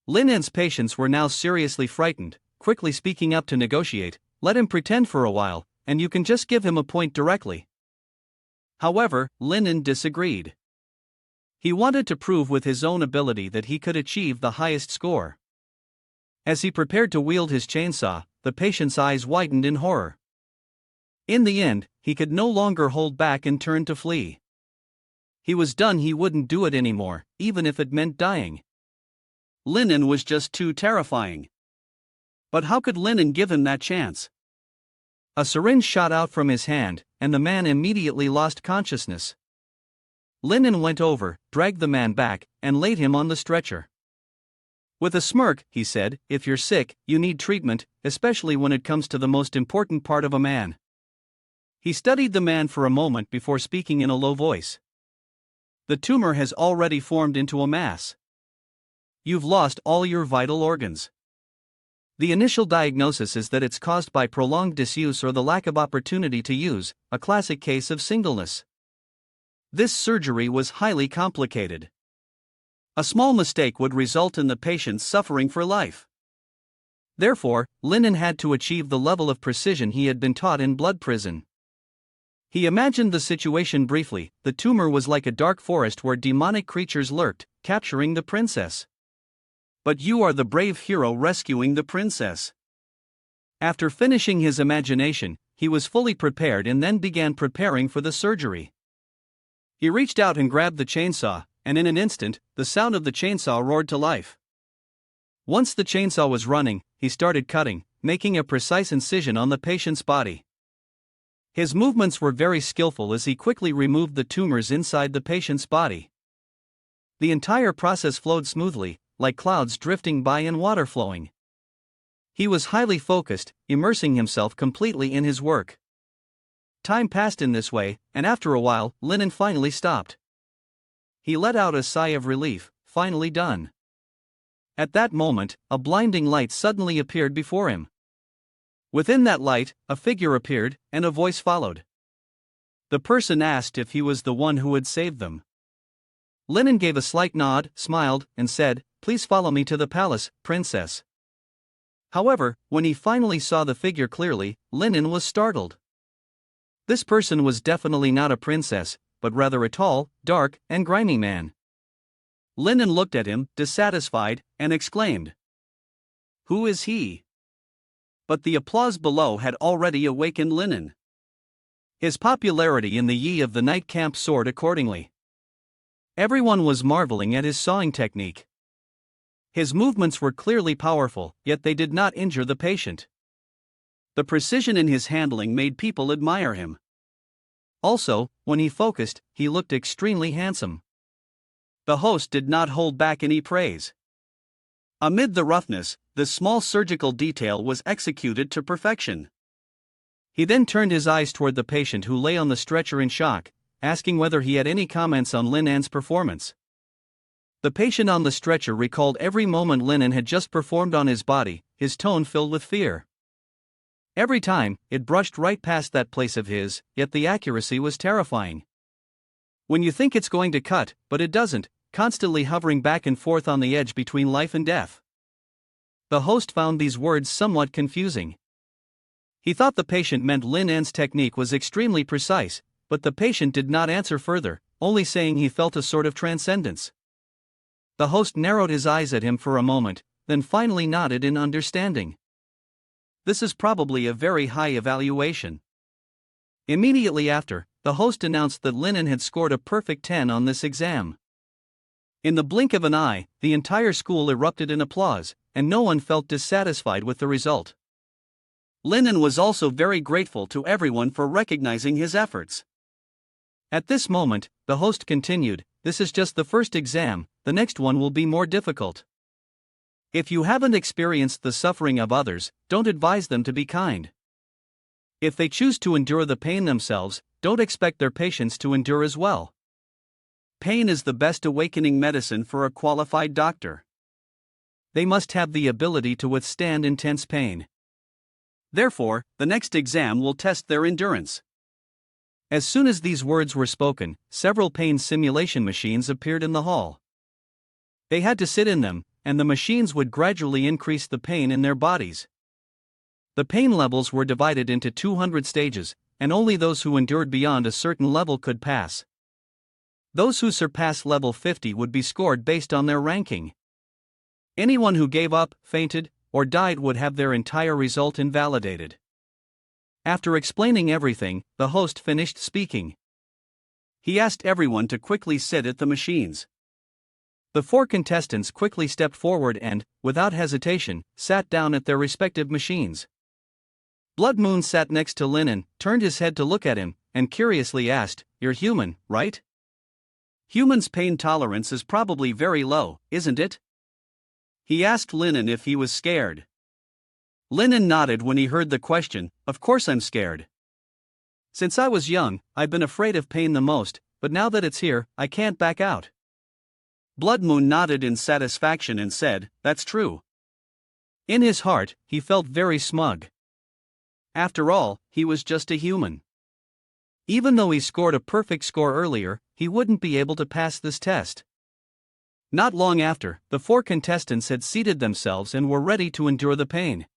Linan's patients were now seriously frightened, quickly speaking up to negotiate, let him pretend for a while, and you can just give him a point directly. However, Linan disagreed. He wanted to prove with his own ability that he could achieve the highest score. As he prepared to wield his chainsaw, the patient's eyes widened in horror. In the end, he could no longer hold back and turned to flee. He was done, he wouldn't do it anymore, even if it meant dying. Linan was just too terrifying. But how could Linan give him that chance? A syringe shot out from his hand, and the man immediately lost consciousness. Linan went over, dragged the man back, and laid him on the stretcher. With a smirk, he said, if you're sick, you need treatment, especially when it comes to the most important part of a man. He studied the man for a moment before speaking in a low voice. The tumor has already formed into a mass. You've lost all your vital organs. The initial diagnosis is that it's caused by prolonged disuse or the lack of opportunity to use, a classic case of singleness. This surgery was highly complicated. A small mistake would result in the patient suffering for life. Therefore, Linan had to achieve the level of precision he had been taught in blood prison. He imagined the situation briefly. The tumor was like a dark forest where demonic creatures lurked, capturing the princess. But you are the brave hero rescuing the princess. After finishing his imagination, he was fully prepared and then began preparing for the surgery. He reached out and grabbed the chainsaw, and in an instant, the sound of the chainsaw roared to life. Once the chainsaw was running, he started cutting, making a precise incision on the patient's body. His movements were very skillful as he quickly removed the tumors inside the patient's body. The entire process flowed smoothly, like clouds drifting by and water flowing. He was highly focused, immersing himself completely in his work. Time passed in this way, and after a while, Linan finally stopped. He let out a sigh of relief, finally done. At that moment, a blinding light suddenly appeared before him. Within that light, a figure appeared, and a voice followed. The person asked if he was the one who had saved them. Linan gave a slight nod, smiled, and said, "Please follow me to the palace, princess." However, when he finally saw the figure clearly, Linan was startled. This person was definitely not a princess, but rather a tall, dark, and grimy man. Linan looked at him, dissatisfied, and exclaimed, "Who is he?" But the applause below had already awakened Linan. His popularity in the Yi of the Night camp soared accordingly. Everyone was marveling at his sawing technique. His movements were clearly powerful, yet they did not injure the patient. The precision in his handling made people admire him. Also, when he focused, he looked extremely handsome. The host did not hold back any praise. Amid the roughness, this small surgical detail was executed to perfection. He then turned his eyes toward the patient who lay on the stretcher in shock, asking whether he had any comments on Lin An's performance. The patient on the stretcher recalled every moment Lin An had just performed on his body, his tone filled with fear. Every time, it brushed right past that place of his, yet the accuracy was terrifying. When you think it's going to cut, but it doesn't, constantly hovering back and forth on the edge between life and death. The host found these words somewhat confusing. He thought the patient meant Lin An's technique was extremely precise, but the patient did not answer further, only saying he felt a sort of transcendence. The host narrowed his eyes at him for a moment, then finally nodded in understanding. This is probably a very high evaluation. Immediately after, the host announced that Lin An had scored a perfect 10 on this exam. In the blink of an eye, the entire school erupted in applause, and no one felt dissatisfied with the result. Lin An was also very grateful to everyone for recognizing his efforts. At this moment, the host continued, "This is just the first exam, the next one will be more difficult. If you haven't experienced the suffering of others, don't advise them to be kind. If they choose to endure the pain themselves, don't expect their patients to endure as well. Pain is the best awakening medicine for a qualified doctor. They must have the ability to withstand intense pain. Therefore, the next exam will test their endurance." As soon as these words were spoken, several pain simulation machines appeared in the hall. They had to sit in them, and the machines would gradually increase the pain in their bodies. The pain levels were divided into 200 stages, and only those who endured beyond a certain level could pass. Those who surpassed level 50 would be scored based on their ranking. Anyone who gave up, fainted, or died would have their entire result invalidated. After explaining everything, the host finished speaking. He asked everyone to quickly sit at the machines. The 4 contestants quickly stepped forward and, without hesitation, sat down at their respective machines. Blood Moon sat next to Lin An, turned his head to look at him, and curiously asked, "You're human, right?" Humans' pain tolerance is probably very low, isn't it? He asked Lin An if he was scared. Lin An nodded when he heard the question. "Of course I'm scared. Since I was young, I've been afraid of pain the most, but now that it's here, I can't back out." Blood Moon nodded in satisfaction and said, "That's true." In his heart, he felt very smug. After all, he was just a human. Even though he scored a perfect score earlier, he wouldn't be able to pass this test. Not long after, the 4 contestants had seated themselves and were ready to endure the pain.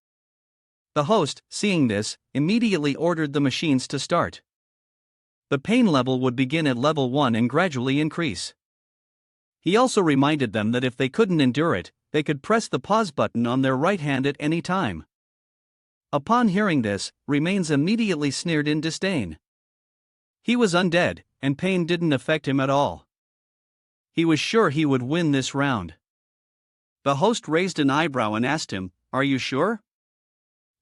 The host, seeing this, immediately ordered the machines to start. The pain level would begin at level 1 and gradually increase. He also reminded them that if they couldn't endure it, they could press the pause button on their right hand at any time. Upon hearing this, Remains immediately sneered in disdain. He was undead, and pain didn't affect him at all. He was sure he would win this round. The host raised an eyebrow and asked him, "Are you sure?"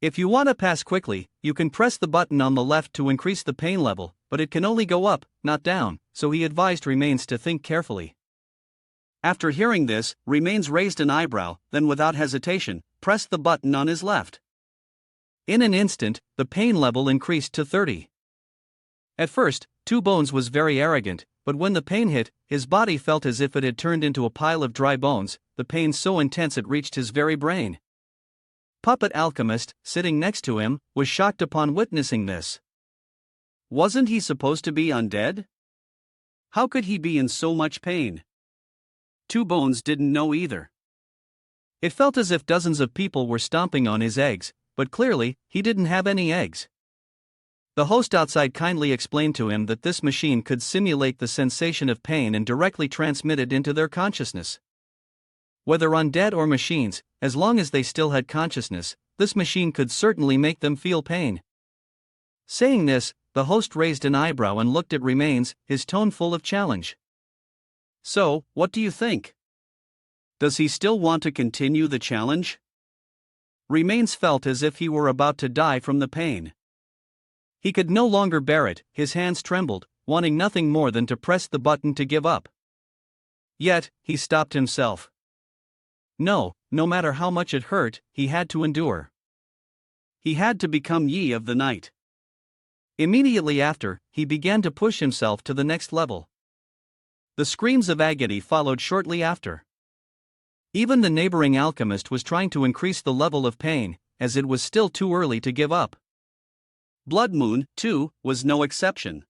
"If you want to pass quickly, you can press the button on the left to increase the pain level, but it can only go up, not down," so he advised Remains to think carefully. After hearing this, Remains raised an eyebrow, then without hesitation, pressed the button on his left. In an instant, the pain level increased to 30. At first, Two Bones was very arrogant, but when the pain hit, his body felt as if it had turned into a pile of dry bones, the pain so intense it reached his very brain. Puppet Alchemist, sitting next to him, was shocked upon witnessing this. Wasn't he supposed to be undead? How could he be in so much pain? Two Bones didn't know either. It felt as if dozens of people were stomping on his eggs, but clearly, he didn't have any eggs. The host outside kindly explained to him that this machine could simulate the sensation of pain and directly transmit it into their consciousness. Whether undead or machines, as long as they still had consciousness, this machine could certainly make them feel pain. Saying this, the host raised an eyebrow and looked at Remains, his tone full of challenge. "So, what do you think? Does he still want to continue the challenge?" Remains felt as if he were about to die from the pain. He could no longer bear it, his hands trembled, wanting nothing more than to press the button to give up. Yet, he stopped himself. No matter how much it hurt, he had to endure. He had to become Yi of the night. Immediately after, he began to push himself to the next level. The screams of agony followed shortly after. Even the neighboring alchemist was trying to increase the level of pain, as it was still too early to give up. Blood Moon, too, was no exception.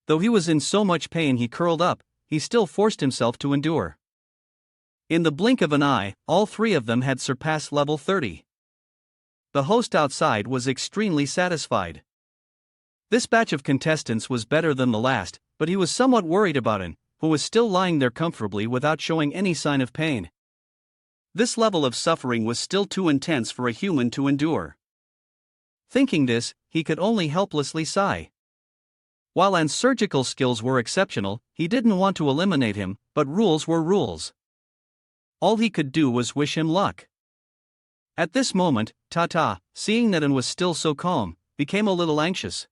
Though he was in so much pain he curled up, he still forced himself to endure. In the blink of an eye, all three of them had surpassed level 30. The host outside was extremely satisfied. This batch of contestants was better than the last, but he was somewhat worried about An, who was still lying there comfortably without showing any sign of pain. This level of suffering was still too intense for a human to endure. Thinking this, he could only helplessly sigh. While An's surgical skills were exceptional, he didn't want to eliminate him, but rules were rules. All he could do was wish him luck. At this moment, Tata, seeing that An was still so calm, became a little anxious.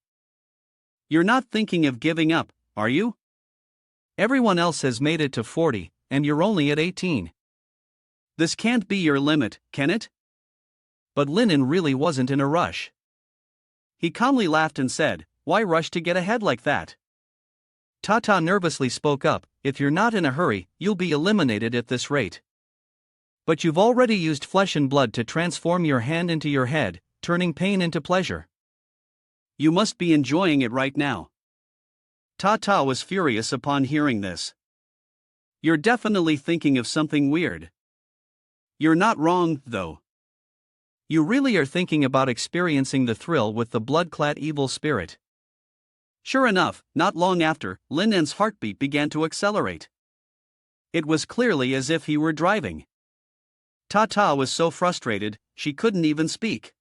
You're not thinking of giving up, are you? Everyone else has made it to 40, and you're only at 18. This can't be your limit, can it? But Linen really wasn't in a rush. He calmly laughed and said, "Why rush to get ahead like that?" Tata nervously spoke up, "If you're not in a hurry, you'll be eliminated at this rate. But you've already used flesh and blood to transform your hand into your head, turning pain into pleasure. You must be enjoying it right now." Tata was furious upon hearing this. "You're definitely thinking of something weird. You're not wrong, though. You really are thinking about experiencing the thrill with the blood-clad evil spirit." Sure enough, not long after, Lin En's heartbeat began to accelerate. It was clearly as if he were driving. Tata was so frustrated, she couldn't even speak.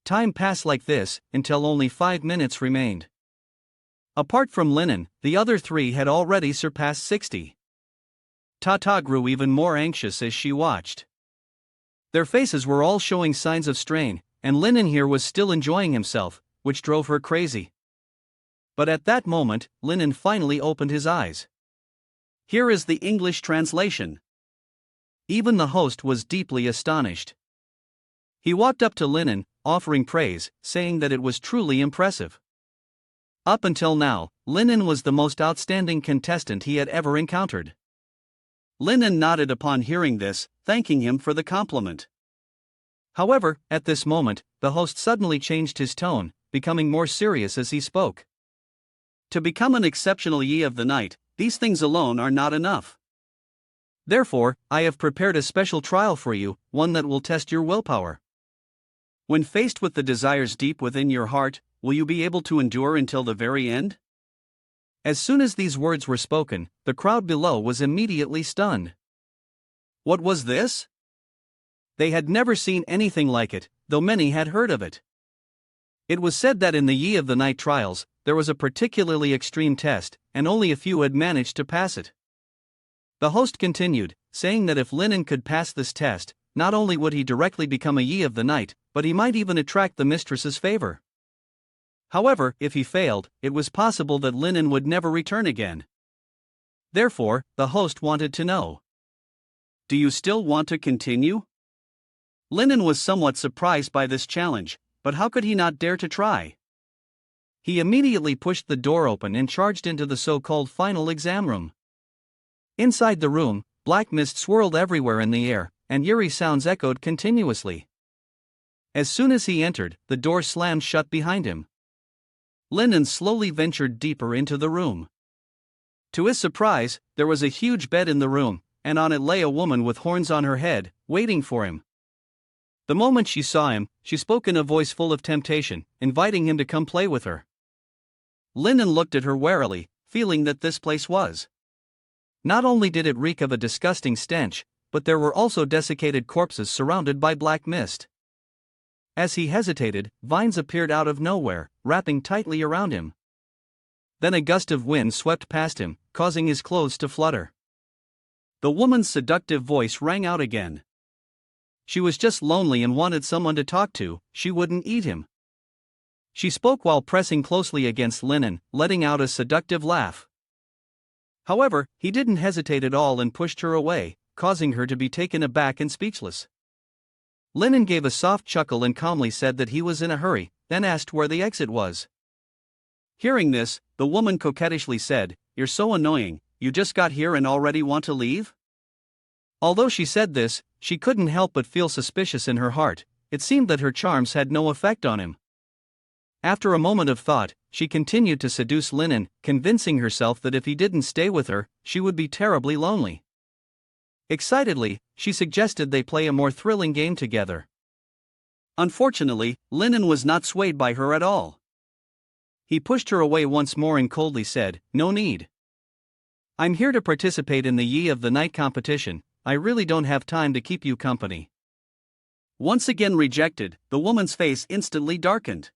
Time passed like this, until only 5 minutes remained. Apart from Linen, the other three had already surpassed 60. Tata grew even more anxious as she watched. Their faces were all showing signs of strain, and Linen here was still enjoying himself, which drove her crazy. But at that moment, Linen finally opened his eyes. Here is the English translation. Even the host was deeply astonished. He walked up to Linen, offering praise, saying that it was truly impressive. Up until now, Linen was the most outstanding contestant he had ever encountered. Linen nodded upon hearing this, thanking him for the compliment. However, at this moment, the host suddenly changed his tone, becoming more serious as he spoke. To become an exceptional Yi of the night, these things alone are not enough. Therefore, I have prepared a special trial for you, one that will test your willpower. When faced with the desires deep within your heart, will you be able to endure until the very end? As soon as these words were spoken, the crowd below was immediately stunned. What was this? They had never seen anything like it, though many had heard of it. It was said that in the Yi of the Night trials, there was a particularly extreme test, and only a few had managed to pass it. The host continued, saying that if Linen could pass this test, not only would he directly become a Yi of the Night, but he might even attract the mistress's favor. However, if he failed, it was possible that Linen would never return again. Therefore, the host wanted to know, do you still want to continue? Linen was somewhat surprised by this challenge, but how could he not dare to try? He immediately pushed the door open and charged into the so-called final exam room. Inside the room, black mist swirled everywhere in the air, and eerie sounds echoed continuously. As soon as he entered, the door slammed shut behind him. Linen slowly ventured deeper into the room. To his surprise, there was a huge bed in the room, and on it lay a woman with horns on her head, waiting for him. The moment she saw him, she spoke in a voice full of temptation, inviting him to come play with her. Linen looked at her warily, feeling that this place was. Not only did it reek of a disgusting stench, but there were also desiccated corpses surrounded by black mist. As he hesitated, vines appeared out of nowhere, wrapping tightly around him. Then a gust of wind swept past him, causing his clothes to flutter. The woman's seductive voice rang out again. She was just lonely and wanted someone to talk to, she wouldn't eat him. She spoke while pressing closely against Linen, letting out a seductive laugh. However, he didn't hesitate at all and pushed her away, causing her to be taken aback and speechless. Linen gave a soft chuckle and calmly said that he was in a hurry, then asked where the exit was. Hearing this, the woman coquettishly said, "You're so annoying, you just got here and already want to leave?" Although she said this, she couldn't help but feel suspicious in her heart. It seemed that her charms had no effect on him. After a moment of thought, she continued to seduce Linen, convincing herself that if he didn't stay with her, she would be terribly lonely. Excitedly, she suggested they play a more thrilling game together. Unfortunately, Linen was not swayed by her at all. He pushed her away once more and coldly said, "No need. I'm here to participate in the Yi of the Night competition. I really don't have time to keep you company." Once again rejected, the woman's face instantly darkened.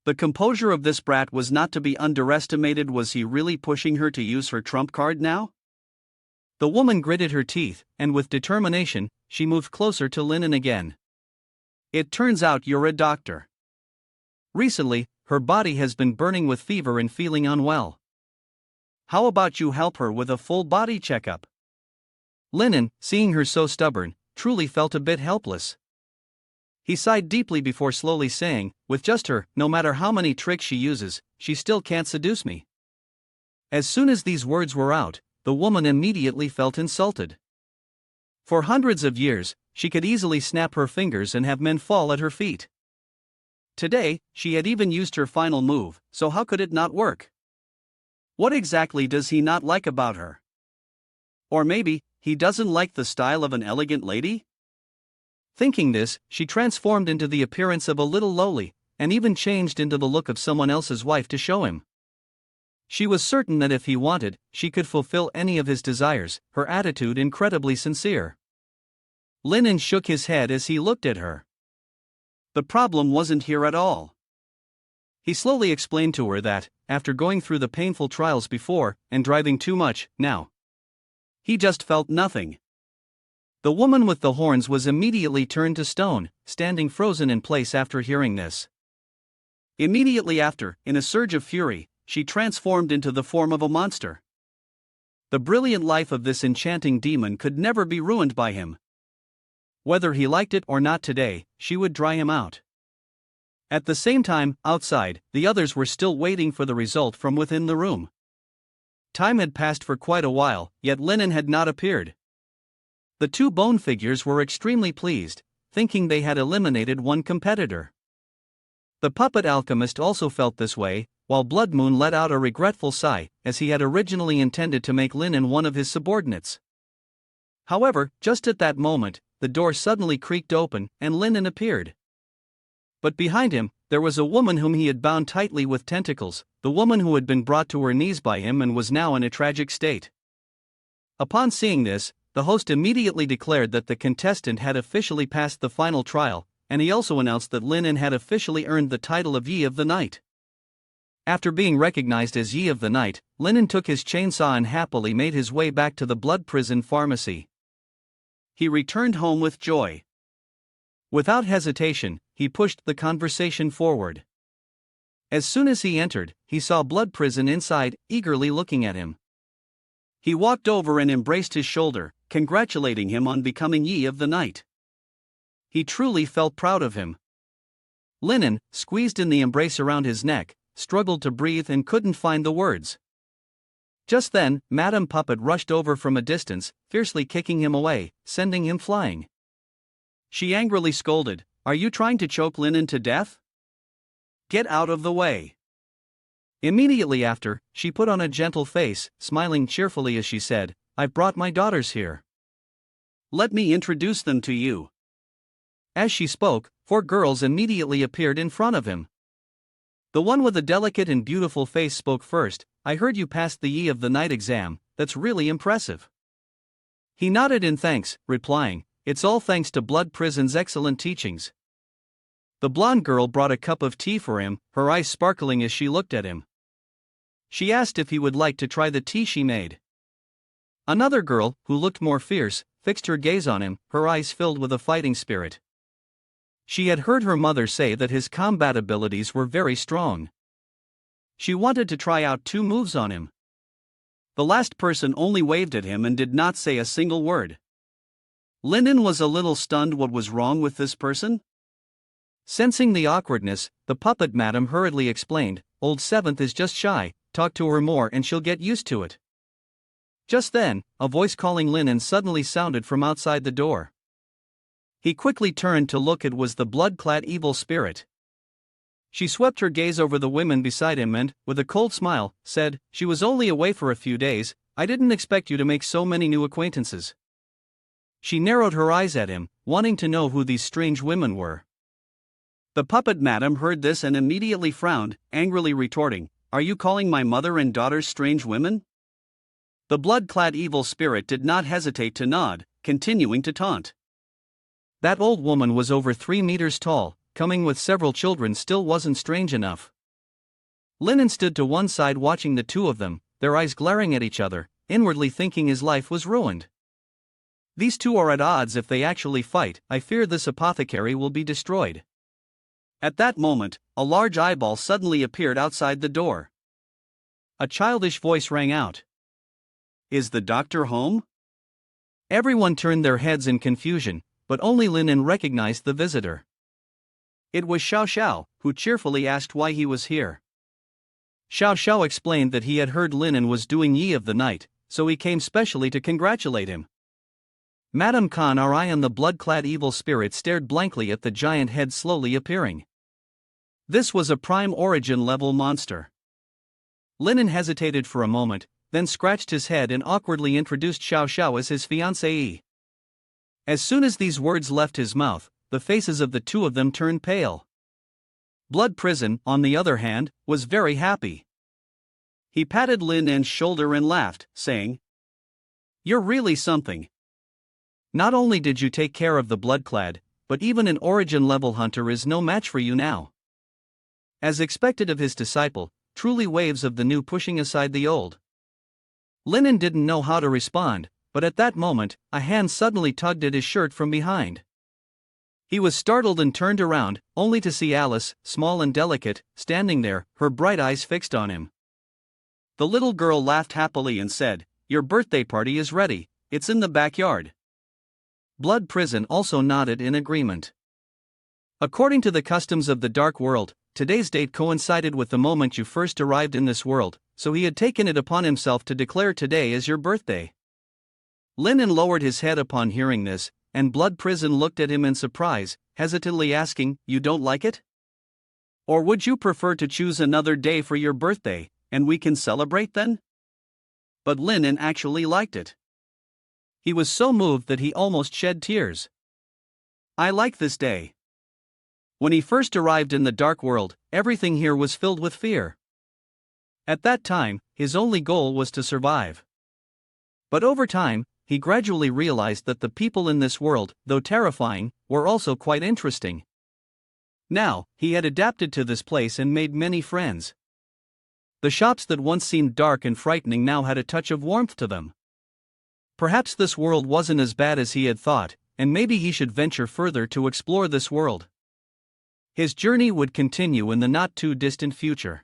The composure of this brat was not to be underestimated. Was he really pushing her to use her trump card now? The woman gritted her teeth, and with determination, she moved closer to Linen again. "It turns out you're a doctor. Recently, her body has been burning with fever and feeling unwell. How about you help her with a full body checkup?" Linen, seeing her so stubborn, truly felt a bit helpless. He sighed deeply before slowly saying, "With just her, no matter how many tricks she uses, she still can't seduce me." As soon as these words were out, the woman immediately felt insulted. For hundreds of years, she could easily snap her fingers and have men fall at her feet. Today, she had even used her final move, so how could it not work? What exactly does he not like about her? Or maybe, he doesn't like the style of an elegant lady? Thinking this, she transformed into the appearance of a little lowly, and even changed into the look of someone else's wife to show him. She was certain that if he wanted, she could fulfill any of his desires, her attitude incredibly sincere. Linen shook his head as he looked at her. The problem wasn't here at all. He slowly explained to her that, after going through the painful trials before, and driving too much, now he just felt nothing. The woman with the horns was immediately turned to stone, standing frozen in place after hearing this. Immediately after, in a surge of fury, she transformed into the form of a monster. The brilliant life of this enchanting demon could never be ruined by him. Whether he liked it or not today, she would dry him out. At the same time, outside, the others were still waiting for the result from within the room. Time had passed for quite a while, yet Linen had not appeared. The two bone figures were extremely pleased, thinking they had eliminated one competitor. The puppet alchemist also felt this way, while Blood Moon let out a regretful sigh, as he had originally intended to make Linen one of his subordinates. However, just at that moment, the door suddenly creaked open, and Linen appeared. But behind him, there was a woman whom he had bound tightly with tentacles, the woman who had been brought to her knees by him and was now in a tragic state. Upon seeing this, the host immediately declared that the contestant had officially passed the final trial, and he also announced that Linen had officially earned the title of Yi of the Night. After being recognized as Yi of the Night, Linen took his chainsaw and happily made his way back to the Blood Prison Pharmacy. He returned home with joy. Without hesitation, he pushed the conversation forward. As soon as he entered, he saw Blood Prison inside, eagerly looking at him. He walked over and embraced his shoulder, congratulating him on becoming Yi of the Night. He truly felt proud of him. Linen, squeezed in the embrace around his neck, struggled to breathe and couldn't find the words. Just then, Madame Puppet rushed over from a distance, fiercely kicking him away, sending him flying. She angrily scolded, "Are you trying to choke Linen to death? Get out of the way." Immediately after, she put on a gentle face, smiling cheerfully as she said, "I've brought my daughters here. Let me introduce them to you." As she spoke, 4 girls immediately appeared in front of him. The one with a delicate and beautiful face spoke first. "I heard you passed the Yi of the Night exam, that's really impressive." He nodded in thanks, replying, "It's all thanks to Blood Prison's excellent teachings." The blonde girl brought a cup of tea for him, her eyes sparkling as she looked at him. She asked if he would like to try the tea she made. Another girl, who looked more fierce, fixed her gaze on him, her eyes filled with a fighting spirit. She had heard her mother say that his combat abilities were very strong. She wanted to try out 2 moves on him. The last person only waved at him and did not say a single word. Linen was a little stunned. What was wrong with this person? Sensing the awkwardness, the puppet madam hurriedly explained, "Old Seventh is just shy, talk to her more and she'll get used to it." Just then, a voice calling Linen suddenly sounded from outside the door. He quickly turned to look. It was the blood-clad evil spirit. She swept her gaze over the women beside him and, with a cold smile, said, "She was only away for a few days, I didn't expect you to make so many new acquaintances." She narrowed her eyes at him, wanting to know who these strange women were. The puppet madam heard this and immediately frowned, angrily retorting, "Are you calling my mother and daughters strange women?" The blood-clad evil spirit did not hesitate to nod, continuing to taunt. That old woman was over 3 meters tall, coming with several children still wasn't strange enough. Linen stood to one side watching the two of them, their eyes glaring at each other, inwardly thinking his life was ruined. These two are at odds. If they actually fight, I fear this apothecary will be destroyed. At that moment, a large eyeball suddenly appeared outside the door. A childish voice rang out. "Is the doctor home?" Everyone turned their heads in confusion, but only Linen recognized the visitor. It was Xiao Xiao, who cheerfully asked why he was here. Xiao Xiao explained that he had heard Linen was doing Yi of the Night, so he came specially to congratulate him. Madame Khan and the blood-clad evil spirit stared blankly at the giant head slowly appearing. This was a prime origin level monster. Linen hesitated for a moment, then scratched his head and awkwardly introduced Xiao Xiao as his fiancée. As soon as these words left his mouth, the faces of the two of them turned pale. Blood Prison, on the other hand, was very happy. He patted Linen's shoulder and laughed, saying, "You're really something. Not only did you take care of the blood-clad, but even an origin-level hunter is no match for you now." As expected of his disciple, truly waves of the new pushing aside the old. Linen didn't know how to respond, but at that moment, a hand suddenly tugged at his shirt from behind. He was startled and turned around, only to see Alice, small and delicate, standing there, her bright eyes fixed on him. The little girl laughed happily and said, "Your birthday party is ready, it's in the backyard." Blood Prison also nodded in agreement. According to the customs of the dark world, today's date coincided with the moment you first arrived in this world, so he had taken it upon himself to declare today as your birthday. Linen lowered his head upon hearing this, and Blood Prison looked at him in surprise, hesitantly asking, "You don't like it? Or would you prefer to choose another day for your birthday, and we can celebrate then?" But Linen actually liked it. He was so moved that he almost shed tears. "I like this day. When he first arrived in the dark world, everything here was filled with fear. At that time, his only goal was to survive. But over time, he gradually realized that the people in this world, though terrifying, were also quite interesting. Now, he had adapted to this place and made many friends. The shops that once seemed dark and frightening now had a touch of warmth to them. Perhaps this world wasn't as bad as he had thought, and maybe he should venture further to explore this world. His journey would continue in the not-too-distant future.